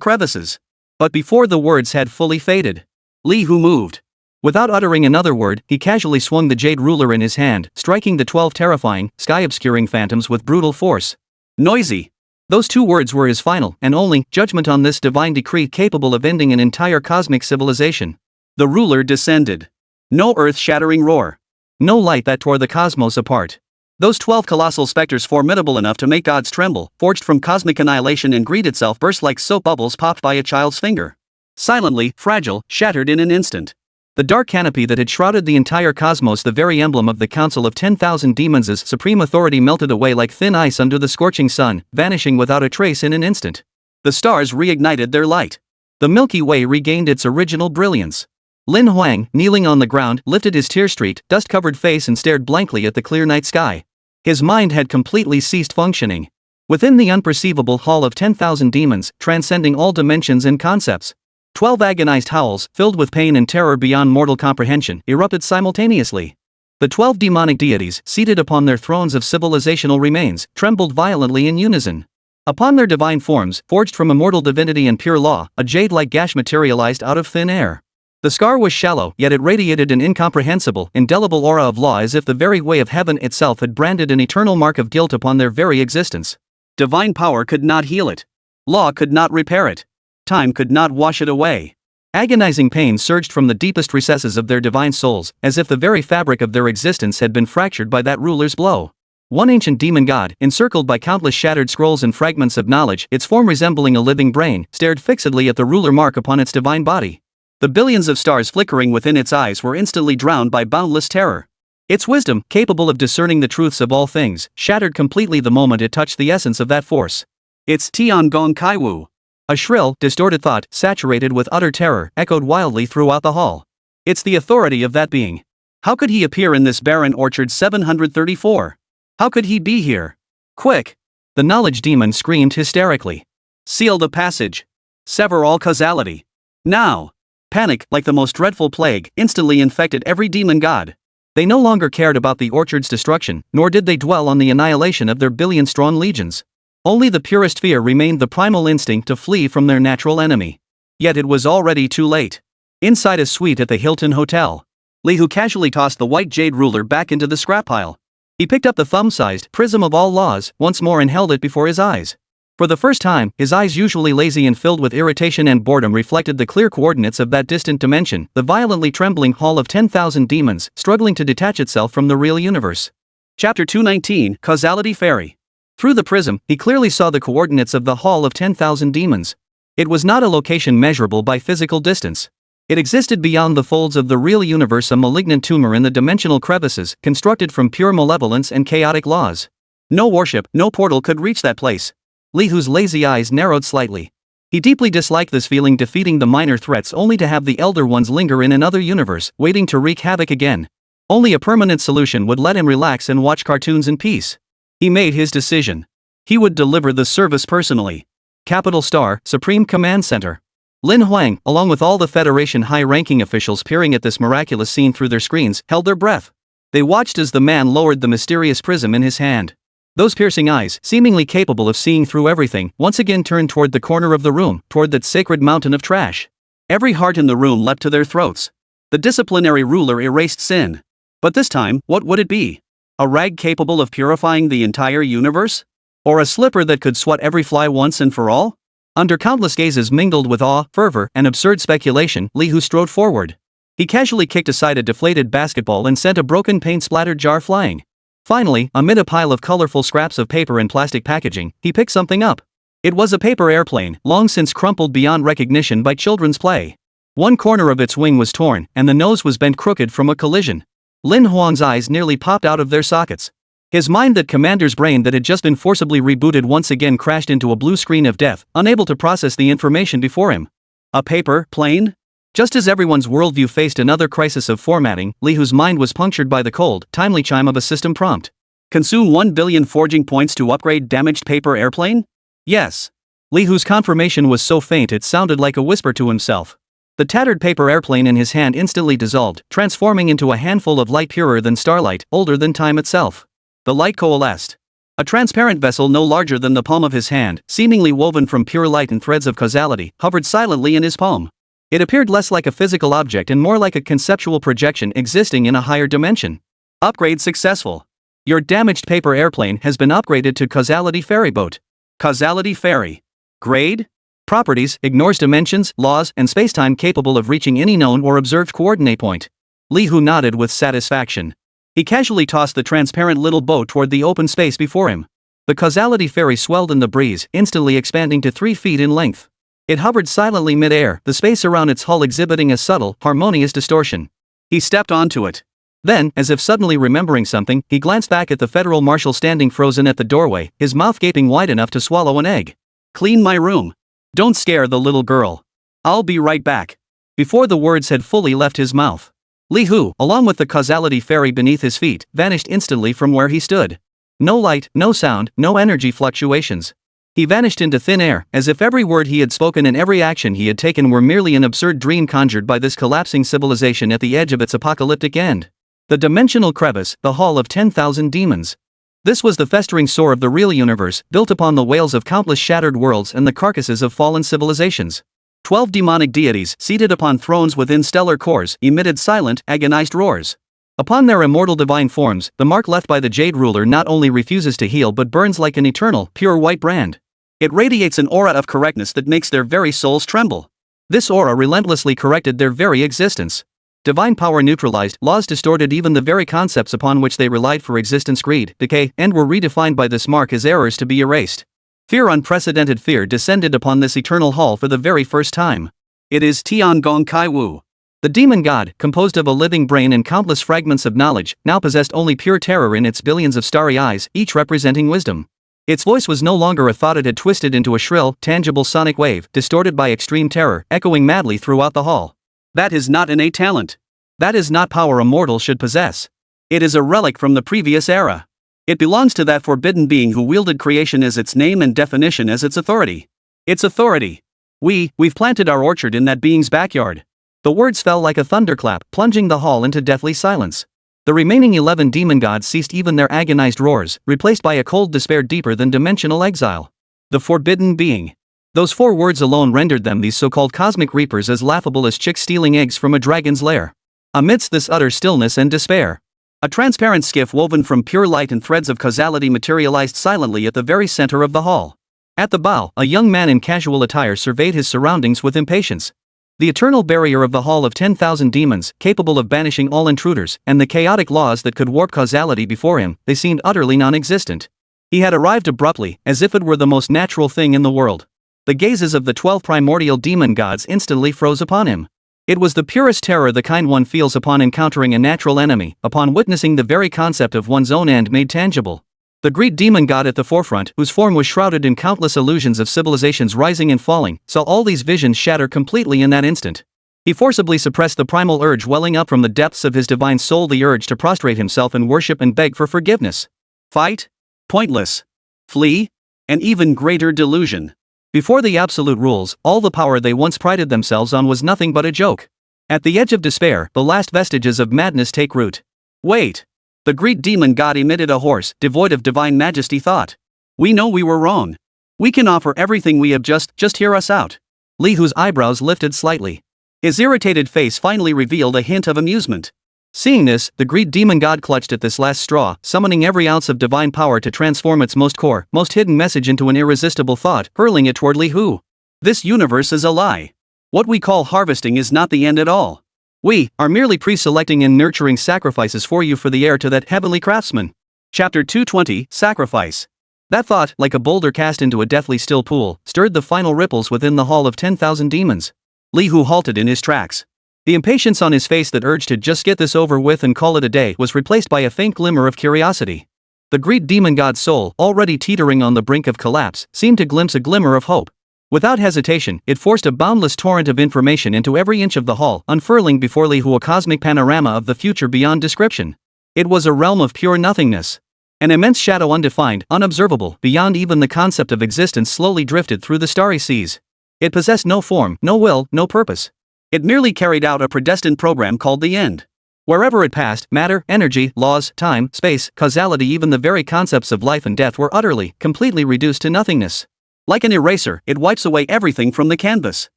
crevices. But before the words had fully faded, Li Hu moved. Without uttering another word, he casually swung the jade ruler in his hand, striking the 12 terrifying, sky-obscuring phantoms with brutal force. Noisy. Those two words were his final, and only, judgment on this divine decree capable of ending an entire cosmic civilization. The ruler descended. No earth-shattering roar. No light that tore the cosmos apart. Those 12 colossal specters formidable enough to make gods tremble, forged from cosmic annihilation and greed itself, burst like soap bubbles popped by a child's finger. Silently, fragile, shattered in an instant. The dark canopy that had shrouded the entire cosmos, the very emblem of the Council of 10,000 Demons' supreme authority, melted away like thin ice under the scorching sun, vanishing without a trace in an instant. The stars reignited their light. The Milky Way regained its original brilliance. Lin Huang, kneeling on the ground, lifted his tear-streaked, dust-covered face and stared blankly at the clear night sky. His mind had completely ceased functioning. Within the unperceivable hall of 10,000 demons, transcending all dimensions and concepts, 12 agonized howls, filled with pain and terror beyond mortal comprehension, erupted simultaneously. The 12 demonic deities, seated upon their thrones of civilizational remains, trembled violently in unison. Upon their divine forms, forged from immortal divinity and pure law, a jade-like gash materialized out of thin air. The scar was shallow, yet it radiated an incomprehensible, indelible aura of law, as if the very way of heaven itself had branded an eternal mark of guilt upon their very existence. Divine power could not heal it. Law could not repair it. Time could not wash it away. Agonizing pain surged from the deepest recesses of their divine souls, as if the very fabric of their existence had been fractured by that ruler's blow. One ancient demon god, encircled by countless shattered scrolls and fragments of knowledge, its form resembling a living brain, stared fixedly at the ruler mark upon its divine body. The billions of stars flickering within its eyes were instantly drowned by boundless terror. Its wisdom, capable of discerning the truths of all things, shattered completely the moment it touched the essence of that force. It's Tiangong Kaiwu. A shrill, distorted thought, saturated with utter terror, echoed wildly throughout the hall. It's the authority of that being. How could he appear in this barren orchard 734? How could he be here? Quick! The knowledge demon screamed hysterically. Seal the passage. Sever all causality. Now! Panic, like the most dreadful plague, instantly infected every demon god. They no longer cared about the orchard's destruction, nor did they dwell on the annihilation of their billion-strong legions. Only the purest fear remained, the primal instinct to flee from their natural enemy. Yet it was already too late. Inside a suite at the Hilton Hotel, Li Hu casually tossed the white jade ruler back into the scrap pile. He picked up the thumb-sized prism of all laws once more and held it before his eyes. For the first time, his eyes, usually lazy and filled with irritation and boredom, reflected the clear coordinates of that distant dimension, the violently trembling hall of 10,000 demons, struggling to detach itself from the real universe. Chapter 219, Causality Fairy. Through the prism, he clearly saw the coordinates of the hall of 10,000 demons. It was not a location measurable by physical distance. It existed beyond the folds of the real universe, a malignant tumor in the dimensional crevices, constructed from pure malevolence and chaotic laws. No warship, no portal could reach that place. Li Hu's lazy eyes narrowed slightly. He deeply disliked this feeling, defeating the minor threats only to have the elder ones linger in another universe, waiting to wreak havoc again. Only a permanent solution would let him relax and watch cartoons in peace. He made his decision. He would deliver the service personally. Capital Star, Supreme Command Center. Lin Huang, along with all the Federation high-ranking officials peering at this miraculous scene through their screens, held their breath. They watched as the man lowered the mysterious prism in his hand. Those piercing eyes, seemingly capable of seeing through everything, once again turned toward the corner of the room, toward that sacred mountain of trash. Every heart in the room leapt to their throats. The disciplinary ruler erased sin. But this time, what would it be? A rag capable of purifying the entire universe? Or a slipper that could swat every fly once and for all? Under countless gazes mingled with awe, fervor, and absurd speculation, Li Hu strode forward. He casually kicked aside a deflated basketball and sent a broken paint-splattered jar flying. Finally, amid a pile of colorful scraps of paper and plastic packaging, he picked something up. It was a paper airplane, long since crumpled beyond recognition by children's play. One corner of its wing was torn, and the nose was bent crooked from a collision. Lin Huang's eyes nearly popped out of their sockets. His mind, that commander's brain that had just been forcibly rebooted, once again crashed into a blue screen of death, unable to process the information before him. A paper plane? Just as everyone's worldview faced another crisis of formatting, Li Hu's mind was punctured by the cold, timely chime of a system prompt. Consume 1 billion forging points to upgrade damaged paper airplane? Yes. Li Hu's confirmation was so faint it sounded like a whisper to himself. The tattered paper airplane in his hand instantly dissolved, transforming into a handful of light purer than starlight, older than time itself. The light coalesced. A transparent vessel no larger than the palm of his hand, seemingly woven from pure light and threads of causality, hovered silently in his palm. It appeared less like a physical object and more like a conceptual projection existing in a higher dimension. Upgrade successful. Your damaged paper airplane has been upgraded to Causality Fairy Boat. Causality Fairy. Grade? Properties: ignores dimensions, laws, and spacetime, capable of reaching any known or observed coordinate point. Li Hu nodded with satisfaction. He casually tossed the transparent little boat toward the open space before him. The Causality Fairy swelled in the breeze, instantly expanding to 3 feet in length. It hovered silently mid-air, the space around its hull exhibiting a subtle, harmonious distortion. He stepped onto it. Then, as if suddenly remembering something, he glanced back at the federal marshal standing frozen at the doorway, his mouth gaping wide enough to swallow an egg. Clean my room. Don't scare the little girl. I'll be right back. Before the words had fully left his mouth, Li Hu, along with the Causality Fairy beneath his feet, vanished instantly from where he stood. No light, no sound, no energy fluctuations. He vanished into thin air, as if every word he had spoken and every action he had taken were merely an absurd dream conjured by this collapsing civilization at the edge of its apocalyptic end. The dimensional crevice, the hall of 10,000 demons. This was the festering sore of the real universe, built upon the wails of countless shattered worlds and the carcasses of fallen civilizations. 12 demonic deities, seated upon thrones within stellar cores, emitted silent, agonized roars. Upon their immortal divine forms, the mark left by the Jade Ruler not only refuses to heal but burns like an eternal, pure white brand. It radiates an aura of correctness that makes their very souls tremble. This aura relentlessly corrected their very existence. Divine power neutralized, laws distorted even the very concepts upon which they relied for existence, greed, decay, and were redefined by this mark as errors to be erased. Fear, unprecedented fear, descended upon this eternal hall for the very first time. It is Tian Gong Kai Wu. The demon god, composed of a living brain and countless fragments of knowledge, now possessed only pure terror in its billions of starry eyes, each representing wisdom. Its voice was no longer a thought, it had twisted into a shrill, tangible sonic wave, distorted by extreme terror, echoing madly throughout the hall. That is not innate talent. That is not power a mortal should possess. It is a relic from the previous era. It belongs to that forbidden being who wielded creation as its name and definition as its authority. Its authority. We've planted our orchard in that being's backyard. The words fell like a thunderclap, plunging the hall into deathly silence. The remaining 11 demon gods ceased even their agonized roars, replaced by a cold despair deeper than dimensional exile. The forbidden being. Those 4 words alone rendered them, these so-called cosmic reapers, as laughable as chicks stealing eggs from a dragon's lair. Amidst this utter stillness and despair, a transparent skiff woven from pure light and threads of causality materialized silently at the very center of the hall. At the bow, a young man in casual attire surveyed his surroundings with impatience. The eternal barrier of the Hall of 10,000 Demons, capable of banishing all intruders, and the chaotic laws that could warp causality before him, they seemed utterly non-existent. He had arrived abruptly, as if it were the most natural thing in the world. The gazes of the 12 primordial demon gods instantly froze upon him. It was the purest terror the kind one feels upon encountering a natural enemy, upon witnessing the very concept of one's own end made tangible. The great demon god at the forefront, whose form was shrouded in countless illusions of civilizations rising and falling, saw all these visions shatter completely in that instant. He forcibly suppressed the primal urge welling up from the depths of his divine soul, the urge to prostrate himself in worship and beg for forgiveness. Fight? Pointless. Flee? An even greater delusion. Before the absolute rules, all the power they once prided themselves on was nothing but a joke. At the edge of despair, the last vestiges of madness take root. Wait. The great demon god emitted a hoarse, devoid of divine majesty thought. We know we were wrong. We can offer everything we have, just hear us out. Li Hu's eyebrows lifted slightly. His irritated face finally revealed a hint of amusement. Seeing this, the great demon god clutched at this last straw, summoning every ounce of divine power to transform its most core, most hidden message into an irresistible thought, hurling it toward Li Hu. This universe is a lie. What we call harvesting is not the end at all. We are merely pre-selecting and nurturing sacrifices for you for the heir to that heavenly craftsman. Chapter 220, Sacrifice. That thought, like a boulder cast into a deathly still pool, stirred the final ripples within the Hall of 10,000 Demons. Li Hu halted in his tracks. The impatience on his face that urged to just get this over with and call it a day was replaced by a faint glimmer of curiosity. The great demon god's soul, already teetering on the brink of collapse, seemed to glimpse a glimmer of hope. Without hesitation, it forced a boundless torrent of information into every inch of the hall, unfurling before Li Hu a cosmic panorama of the future beyond description. It was a realm of pure nothingness. An immense shadow, undefined, unobservable, beyond even the concept of existence, slowly drifted through the starry seas. It possessed no form, no will, no purpose. It merely carried out a predestined program called the end. Wherever it passed, matter, energy, laws, time, space, causality, even the very concepts of life and death were utterly, completely reduced to nothingness. Like an eraser, it wipes away everything from the canvas.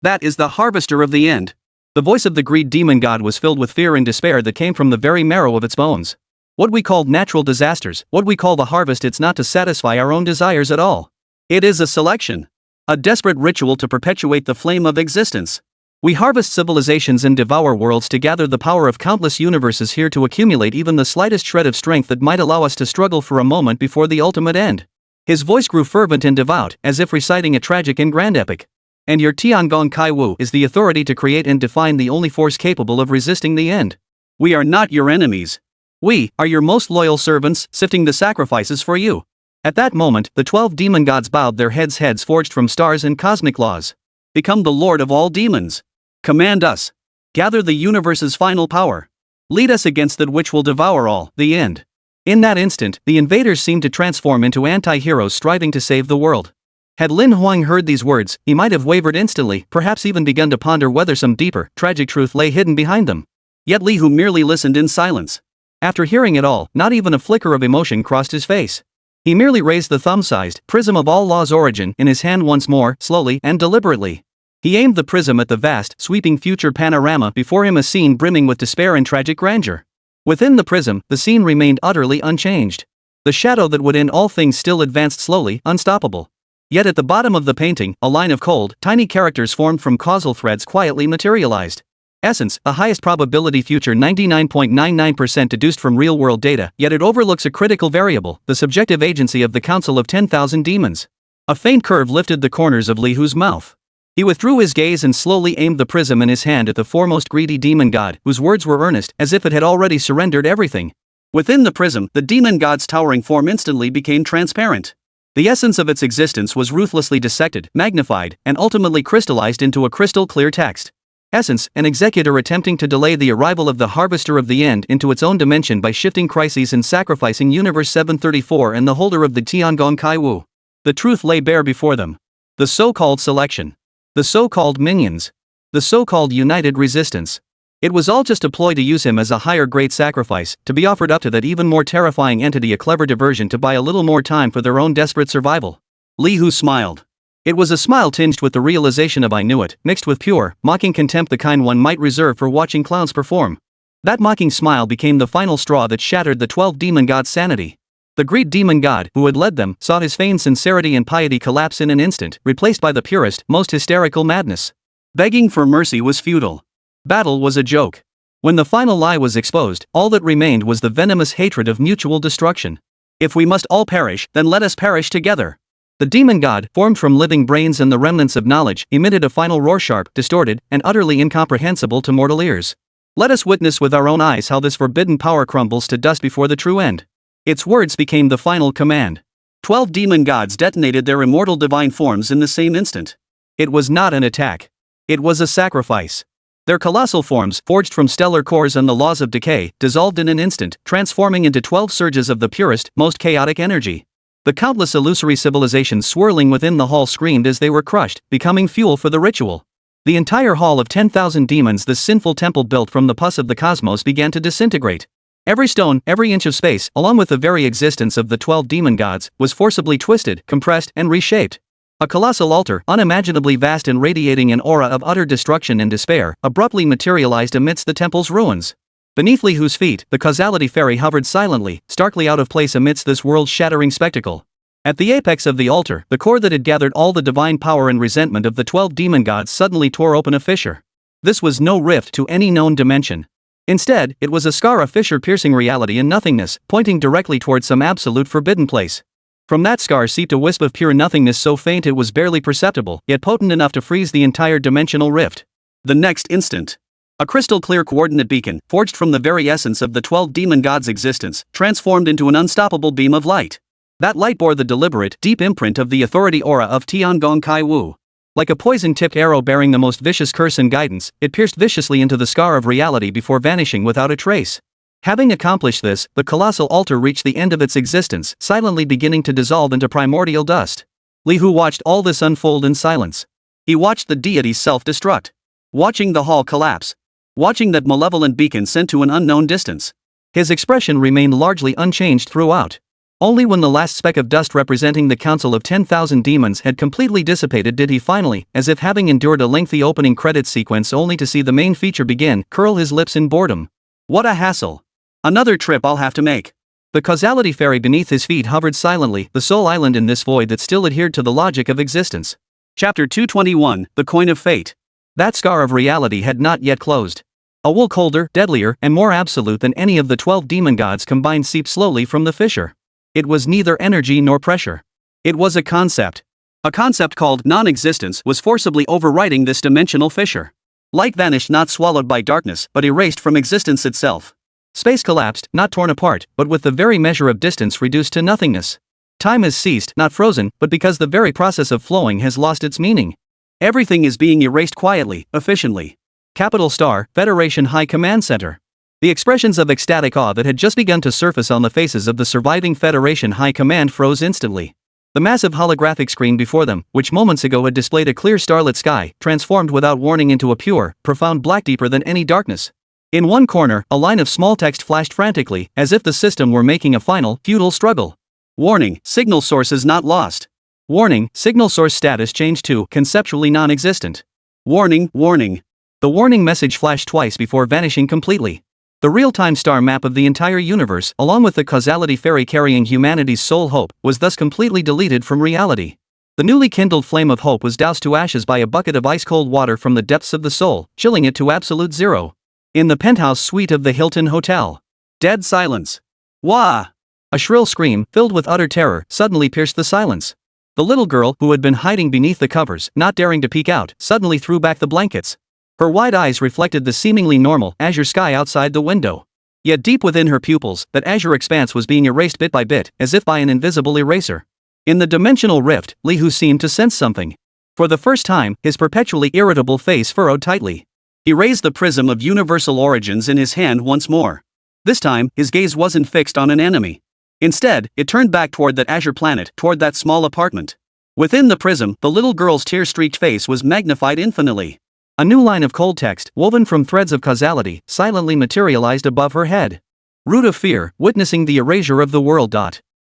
That is the harvester of the end. The voice of the greed demon god was filled with fear and despair that came from the very marrow of its bones. What we call natural disasters, what we call the harvest, it's not to satisfy our own desires at all. It is a selection. A desperate ritual to perpetuate the flame of existence. We harvest civilizations and devour worlds to gather the power of countless universes here to accumulate even the slightest shred of strength that might allow us to struggle for a moment before the ultimate end. His voice grew fervent and devout, as if reciting a tragic and grand epic. And your Tiangong Kai Wu is the authority to create and define the only force capable of resisting the end. We are not your enemies. We are your most loyal servants, sifting the sacrifices for you. At that moment, the 12 demon gods bowed their heads forged from stars and cosmic laws. Become the lord of all demons. Command us. Gather the universe's final power. Lead us against that which will devour all, the end. In that instant, the invaders seemed to transform into anti-heroes striving to save the world. Had Lin Huang heard these words, he might have wavered instantly, perhaps even begun to ponder whether some deeper, tragic truth lay hidden behind them. Yet Li Hu merely listened in silence. After hearing it all, not even a flicker of emotion crossed his face. He merely raised the thumb-sized prism of all law's origin in his hand once more, slowly and deliberately. He aimed the prism at the vast, sweeping future panorama before him, a scene brimming with despair and tragic grandeur. Within the prism, the scene remained utterly unchanged. The shadow that would end all things still advanced slowly, unstoppable. Yet at the bottom of the painting, a line of cold, tiny characters formed from causal threads quietly materialized. Essence, the highest probability future, 99.99% deduced from real-world data, yet it overlooks a critical variable, the subjective agency of the Council of 10,000 Demons. A faint curve lifted the corners of Li Hu's mouth. He withdrew his gaze and slowly aimed the prism in his hand at the foremost greedy demon god, whose words were earnest, as if it had already surrendered everything. Within the prism, the demon god's towering form instantly became transparent. The essence of its existence was ruthlessly dissected, magnified, and ultimately crystallized into a crystal-clear text. Essence, an executor attempting to delay the arrival of the harvester of the end into its own dimension by shifting crises and sacrificing Universe 734 and the holder of the Tiangong Kai Wu. The truth lay bare before them. The so-called selection. The so-called minions. The so-called United Resistance. It was all just a ploy to use him as a higher grade sacrifice, to be offered up to that even more terrifying entity, a clever diversion to buy a little more time for their own desperate survival. Li Hu smiled. It was a smile tinged with the realization of I knew it, mixed with pure, mocking contempt, the kind one might reserve for watching clowns perform. That mocking smile became the final straw that shattered the 12 demon gods' sanity. The great demon god, who had led them, saw his feigned sincerity and piety collapse in an instant, replaced by the purest, most hysterical madness. Begging for mercy was futile. Battle was a joke. When the final lie was exposed, all that remained was the venomous hatred of mutual destruction. If we must all perish, then let us perish together. The demon god, formed from living brains and the remnants of knowledge, emitted a final roar, sharp, distorted, and utterly incomprehensible to mortal ears. Let us witness with our own eyes how this forbidden power crumbles to dust before the true end. Its words became the final command. 12 demon gods detonated their immortal divine forms in the same instant. It was not an attack. It was a sacrifice. Their colossal forms, forged from stellar cores and the laws of decay, dissolved in an instant, transforming into 12 surges of the purest, most chaotic energy. The countless illusory civilizations swirling within the hall screamed as they were crushed, becoming fuel for the ritual. The entire hall of 10,000 demons, this sinful temple built from the pus of the cosmos, began to disintegrate. Every stone, every inch of space, along with the very existence of the 12 demon gods, was forcibly twisted, compressed, and reshaped. A colossal altar, unimaginably vast and radiating an aura of utter destruction and despair, abruptly materialized amidst the temple's ruins. Beneath Li Hu's feet, the causality fairy hovered silently, starkly out of place amidst this world-shattering spectacle. At the apex of the altar, the core that had gathered all the divine power and resentment of the 12 demon gods suddenly tore open a fissure. This was no rift to any known dimension. Instead, it was a scar, a fissure piercing reality and nothingness, pointing directly towards some absolute forbidden place. From that scar seeped a wisp of pure nothingness so faint it was barely perceptible, yet potent enough to freeze the entire dimensional rift. The next instant, a crystal-clear coordinate beacon, forged from the very essence of the 12 demon gods' existence, transformed into an unstoppable beam of light. That light bore the deliberate, deep imprint of the authority aura of Tiangong Kai Wu. Like a poison-tipped arrow bearing the most vicious curse and guidance, it pierced viciously into the scar of reality before vanishing without a trace. Having accomplished this, the colossal altar reached the end of its existence, silently beginning to dissolve into primordial dust. Li Hu watched all this unfold in silence. He watched the deity's self-destruct. Watching the hall collapse. Watching that malevolent beacon sent to an unknown distance. His expression remained largely unchanged throughout. Only when the last speck of dust representing the council of 10,000 demons had completely dissipated did he finally, as if having endured a lengthy opening credits sequence only to see the main feature begin, curl his lips in boredom. What a hassle. Another trip I'll have to make. The causality fairy beneath his feet hovered silently, the sole island in this void that still adhered to the logic of existence. Chapter 221, The Coin of Fate. That scar of reality had not yet closed. A wool colder, deadlier, and more absolute than any of the 12 demon gods combined seeped slowly from the fissure. It was neither energy nor pressure. It was a concept. A concept called non-existence was forcibly overriding this dimensional fissure. Light vanished, not swallowed by darkness, but erased from existence itself. Space collapsed, not torn apart, but with the very measure of distance reduced to nothingness. Time has ceased, not frozen, but because the very process of flowing has lost its meaning. Everything is being erased quietly, efficiently. Capital Star, Federation High Command Center. The expressions of ecstatic awe that had just begun to surface on the faces of the surviving Federation High Command froze instantly. The massive holographic screen before them, which moments ago had displayed a clear starlit sky, transformed without warning into a pure, profound black deeper than any darkness. In one corner, a line of small text flashed frantically, as if the system were making a final, futile struggle. Warning, signal sources not lost. Warning, signal source status changed to conceptually non-existent. Warning, warning. The warning message flashed twice before vanishing completely. The real-time star map of the entire universe, along with the causality fairy carrying humanity's sole hope, was thus completely deleted from reality. The newly kindled flame of hope was doused to ashes by a bucket of ice-cold water from the depths of the soul, chilling it to absolute zero. In the penthouse suite of the Hilton Hotel. Dead silence. Wah! A shrill scream, filled with utter terror, suddenly pierced the silence. The little girl, who had been hiding beneath the covers, not daring to peek out, suddenly threw back the blankets. Her wide eyes reflected the seemingly normal, azure sky outside the window. Yet deep within her pupils, that azure expanse was being erased bit by bit, as if by an invisible eraser. In the dimensional rift, Li Hu seemed to sense something. For the first time, his perpetually irritable face furrowed tightly. He raised the prism of universal origins in his hand once more. This time, his gaze wasn't fixed on an enemy. Instead, it turned back toward that azure planet, toward that small apartment. Within the prism, the little girl's tear-streaked face was magnified infinitely. A new line of cold text, woven from threads of causality, silently materialized above her head. Root of fear, witnessing the erasure of the world.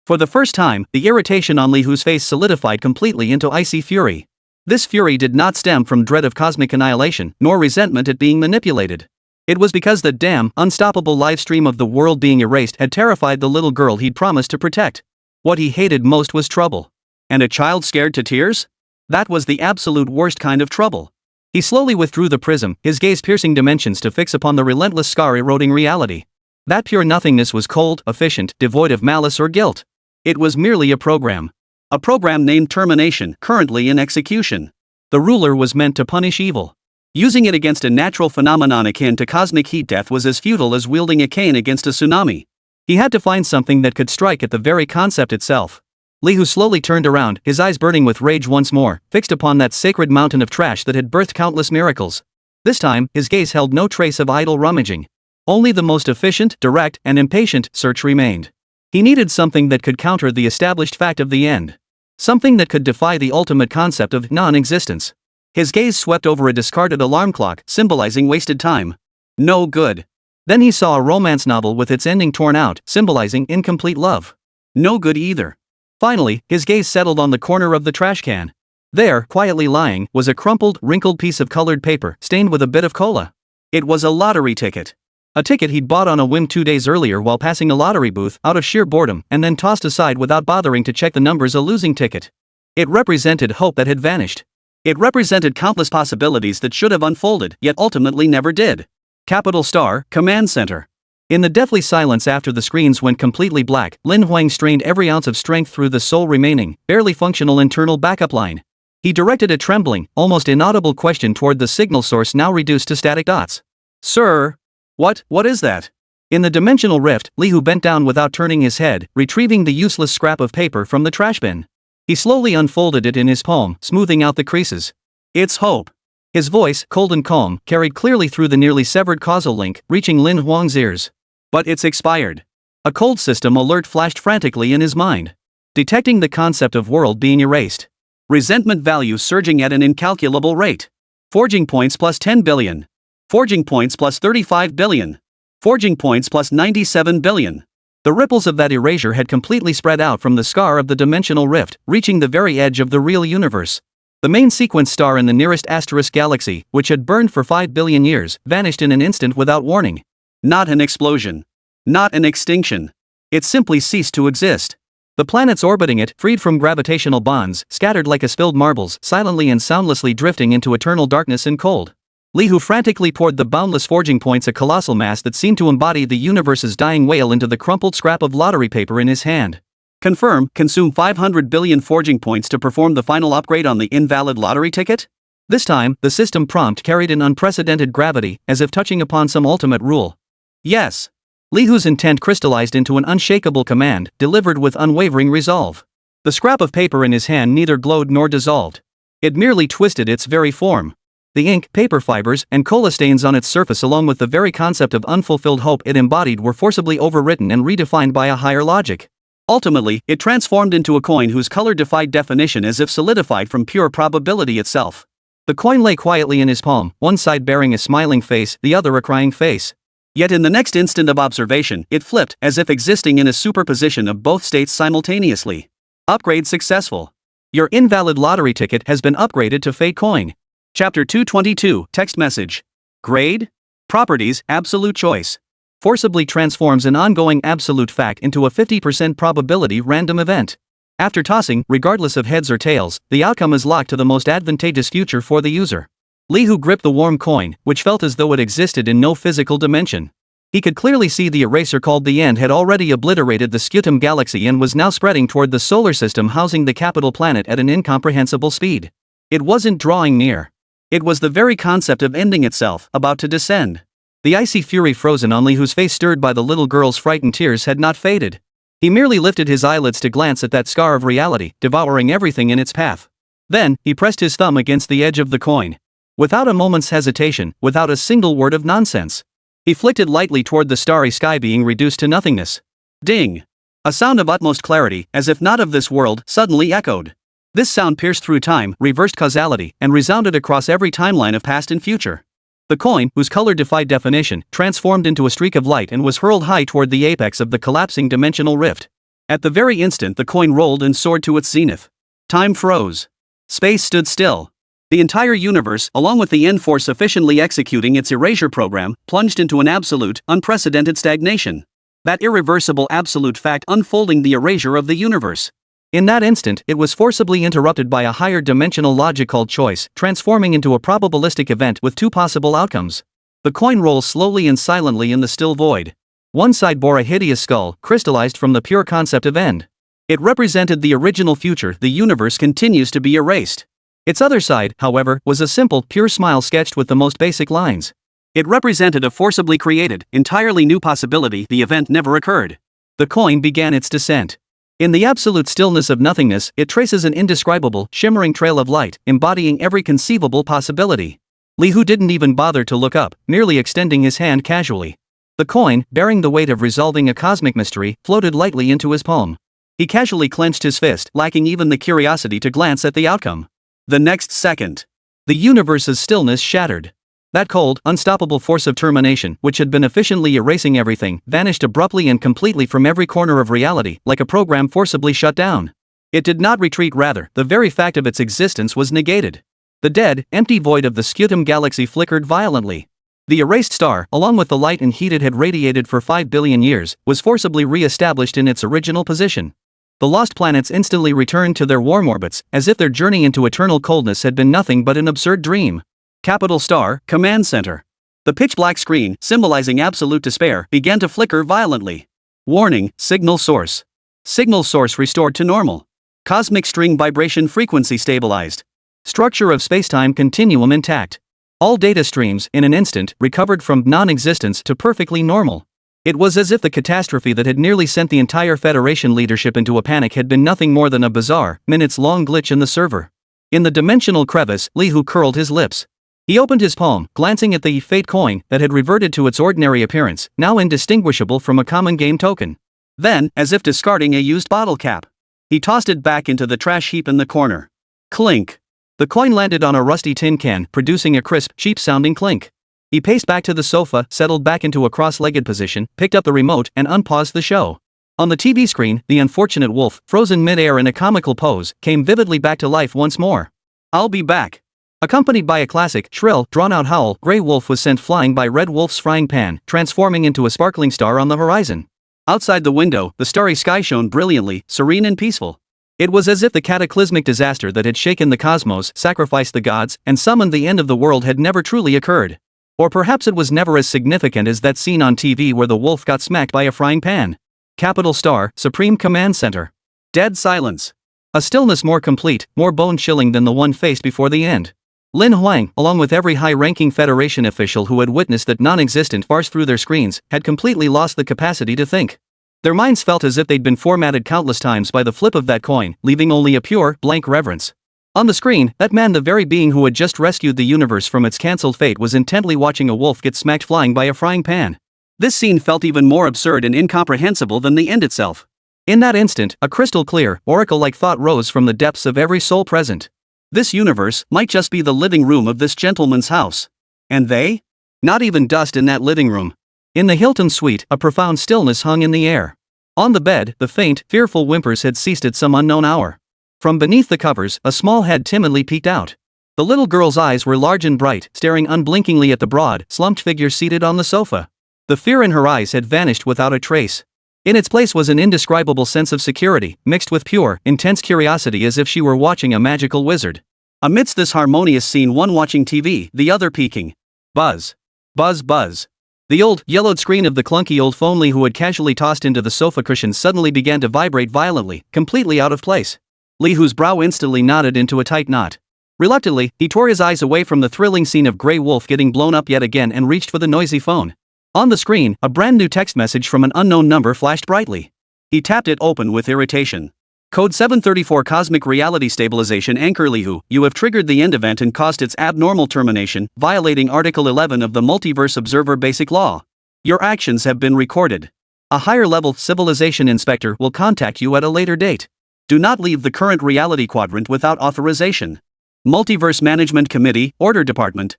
For the first time, the irritation on Li Hu's face solidified completely into icy fury. This fury did not stem from dread of cosmic annihilation, nor resentment at being manipulated. It was because the damn, unstoppable livestream of the world being erased had terrified the little girl he'd promised to protect. What he hated most was trouble. And a child scared to tears? That was the absolute worst kind of trouble. He slowly withdrew the prism, his gaze piercing dimensions to fix upon the relentless scar eroding reality. That pure nothingness was cold, efficient, devoid of malice or guilt. It was merely a program. A program named Termination, currently in execution. The ruler was meant to punish evil. Using it against a natural phenomenon akin to cosmic heat death was as futile as wielding a cane against a tsunami. He had to find something that could strike at the very concept itself. Li Hu slowly turned around, his eyes burning with rage once more, fixed upon that sacred mountain of trash that had birthed countless miracles. This time, his gaze held no trace of idle rummaging. Only the most efficient, direct, and impatient search remained. He needed something that could counter the established fact of the end. Something that could defy the ultimate concept of non-existence. His gaze swept over a discarded alarm clock, symbolizing wasted time. No good. Then he saw a romance novel with its ending torn out, symbolizing incomplete love. No good either. Finally, his gaze settled on the corner of the trash can. There, quietly lying, was a crumpled, wrinkled piece of colored paper, stained with a bit of cola. It was a lottery ticket. A ticket he'd bought on a whim 2 days earlier while passing a lottery booth, out of sheer boredom, and then tossed aside without bothering to check the numbers a losing ticket. It represented hope that had vanished. It represented countless possibilities that should have unfolded, yet ultimately never did. Capital Star, Command Center. In the deathly silence after the screens went completely black, Lin Huang strained every ounce of strength through the sole remaining, barely functional internal backup line. He directed a trembling, almost inaudible question toward the signal source now reduced to static dots. Sir? What is that? In the dimensional rift, Li Hu bent down without turning his head, retrieving the useless scrap of paper from the trash bin. He slowly unfolded it in his palm, smoothing out the creases. It's hope. His voice, cold and calm, carried clearly through the nearly severed causal link, reaching Lin Huang's ears. But it's expired. A cold system alert flashed frantically in his mind. Detecting the concept of world being erased. Resentment value surging at an incalculable rate. Forging points plus 10 billion. Forging points plus 35 billion. Forging points plus 97 billion. The ripples of that erasure had completely spread out from the scar of the dimensional rift, reaching the very edge of the real universe. The main sequence star in the nearest asterisk galaxy, which had burned for 5 billion years, vanished in an instant without warning. Not an explosion. Not an extinction. It simply ceased to exist. The planets orbiting it, freed from gravitational bonds, scattered like a spilled marbles, silently and soundlessly drifting into eternal darkness and cold. Li Hu frantically poured the boundless forging points, a colossal mass that seemed to embody the universe's dying wail, into the crumpled scrap of lottery paper in his hand. Confirm, consume 500 billion forging points to perform the final upgrade on the invalid lottery ticket? This time, the system prompt carried an unprecedented gravity, as if touching upon some ultimate rule. Yes. Li Hu's intent crystallized into an unshakable command, delivered with unwavering resolve. The scrap of paper in his hand neither glowed nor dissolved. It merely twisted its very form. The ink, paper fibers, and cola stains on its surface, along with the very concept of unfulfilled hope it embodied, were forcibly overwritten and redefined by a higher logic. Ultimately, it transformed into a coin whose color defied definition, as if solidified from pure probability itself. The coin lay quietly in his palm, one side bearing a smiling face, the other a crying face. Yet in the next instant of observation, it flipped, as if existing in a superposition of both states simultaneously. Upgrade successful. Your invalid lottery ticket has been upgraded to Fate Coin. Chapter 222, Text Message. Grade? Properties, Absolute Choice. Forcibly transforms an ongoing absolute fact into a 50% probability random event. After tossing, regardless of heads or tails, the outcome is locked to the most advantageous future for the user. Li Hu gripped the warm coin, which felt as though it existed in no physical dimension. He could clearly see the eraser called the End had already obliterated the Scutum galaxy and was now spreading toward the solar system housing the capital planet at an incomprehensible speed. It wasn't drawing near. It was the very concept of ending itself, about to descend. The icy fury frozen on Li Hu's face, stirred by the little girl's frightened tears, had not faded. He merely lifted his eyelids to glance at that scar of reality, devouring everything in its path. Then, he pressed his thumb against the edge of the coin. Without a moment's hesitation, without a single word of nonsense, he flicked it lightly toward the starry sky being reduced to nothingness. Ding! A sound of utmost clarity, as if not of this world, suddenly echoed. This sound pierced through time, reversed causality, and resounded across every timeline of past and future. The coin, whose color defied definition, transformed into a streak of light and was hurled high toward the apex of the collapsing dimensional rift. At the very instant the coin rolled and soared to its zenith. Time froze. Space stood still. The entire universe, along with the N-Force efficiently executing its erasure program, plunged into an absolute, unprecedented stagnation. That irreversible absolute fact unfolding the erasure of the universe. In that instant, it was forcibly interrupted by a higher dimensional logic called choice, transforming into a probabilistic event with two possible outcomes. The coin rolls slowly and silently in the still void. One side bore a hideous skull, crystallized from the pure concept of end. It represented the original future, the universe continues to be erased. Its other side, however, was a simple, pure smile sketched with the most basic lines. It represented a forcibly created, entirely new possibility, the event never occurred. The coin began its descent. In the absolute stillness of nothingness, it traces an indescribable, shimmering trail of light, embodying every conceivable possibility. Li Hu didn't even bother to look up, merely extending his hand casually. The coin, bearing the weight of resolving a cosmic mystery, floated lightly into his palm. He casually clenched his fist, lacking even the curiosity to glance at the outcome. The next second, the universe's stillness shattered. That cold, unstoppable force of termination, which had been efficiently erasing everything, vanished abruptly and completely from every corner of reality, like a program forcibly shut down. It did not retreat, rather, the very fact of its existence was negated. The dead, empty void of the sputum galaxy flickered violently. The erased star, along with the light and heat it had radiated for 5 billion years, was forcibly re-established in its original position. The lost planets instantly returned to their warm orbits, as if their journey into eternal coldness had been nothing but an absurd dream. Capital Star, Command Center. The pitch-black screen, symbolizing absolute despair, began to flicker violently. Warning, signal source. Signal source restored to normal. Cosmic string vibration frequency stabilized. Structure of spacetime continuum intact. All data streams, in an instant, recovered from non-existence to perfectly normal. It was as if the catastrophe that had nearly sent the entire Federation leadership into a panic had been nothing more than a bizarre, minutes-long glitch in the server. In the dimensional crevice, Li Hu curled his lips. He opened his palm, glancing at the fate coin that had reverted to its ordinary appearance, now indistinguishable from a common game token. Then, as if discarding a used bottle cap, he tossed it back into the trash heap in the corner. Clink. The coin landed on a rusty tin can, producing a crisp, cheap-sounding clink. He paced back to the sofa, settled back into a cross-legged position, picked up the remote, and unpaused the show. On the TV screen, the unfortunate wolf, frozen mid-air in a comical pose, came vividly back to life once more. "I'll be back." Accompanied by a classic, shrill, drawn-out howl, Grey Wolf was sent flying by Red Wolf's frying pan, transforming into a sparkling star on the horizon. Outside the window, the starry sky shone brilliantly, serene and peaceful. It was as if the cataclysmic disaster that had shaken the cosmos, sacrificed the gods, and summoned the end of the world had never truly occurred. Or perhaps it was never as significant as that scene on TV where the wolf got smacked by a frying pan. Capital Star, Supreme Command Center. Dead silence. A stillness more complete, more bone-chilling than the one faced before the end. Lin Huang, along with every high-ranking Federation official who had witnessed that non-existent farce through their screens, had completely lost the capacity to think. Their minds felt as if they'd been formatted countless times by the flip of that coin, leaving only a pure, blank reverence. On the screen, that man, the very being who had just rescued the universe from its cancelled fate, was intently watching a wolf get smacked flying by a frying pan. This scene felt even more absurd and incomprehensible than the end itself. In that instant, a crystal-clear, oracle-like thought rose from the depths of every soul present. This universe might just be the living room of this gentleman's house. And they? Not even dust in that living room. In the Hilton suite, a profound stillness hung in the air. On the bed, the faint, fearful whimpers had ceased at some unknown hour. From beneath the covers, a small head timidly peeked out. The little girl's eyes were large and bright, staring unblinkingly at the broad, slumped figure seated on the sofa. The fear in her eyes had vanished without a trace. In its place was an indescribable sense of security, mixed with pure, intense curiosity, as if she were watching a magical wizard. Amidst this harmonious scene, one watching TV, the other peeking. Buzz. Buzz buzz. The old, yellowed screen of the clunky old phone Li Hu had casually tossed into the sofa cushion suddenly began to vibrate violently, completely out of place. Li Hu's brow instantly knotted into a tight knot. Reluctantly, he tore his eyes away from the thrilling scene of Grey Wolf getting blown up yet again and reached for the noisy phone. On the screen, a brand new text message from an unknown number flashed brightly. He tapped it open with irritation. Code 734 Cosmic Reality Stabilization. Anchor Li Hu, you have triggered the end event and caused its abnormal termination, violating Article 11 of the Multiverse Observer Basic Law. Your actions have been recorded. A higher-level civilization inspector will contact you at a later date. Do not leave the current reality quadrant without authorization. Multiverse Management Committee, Order Department.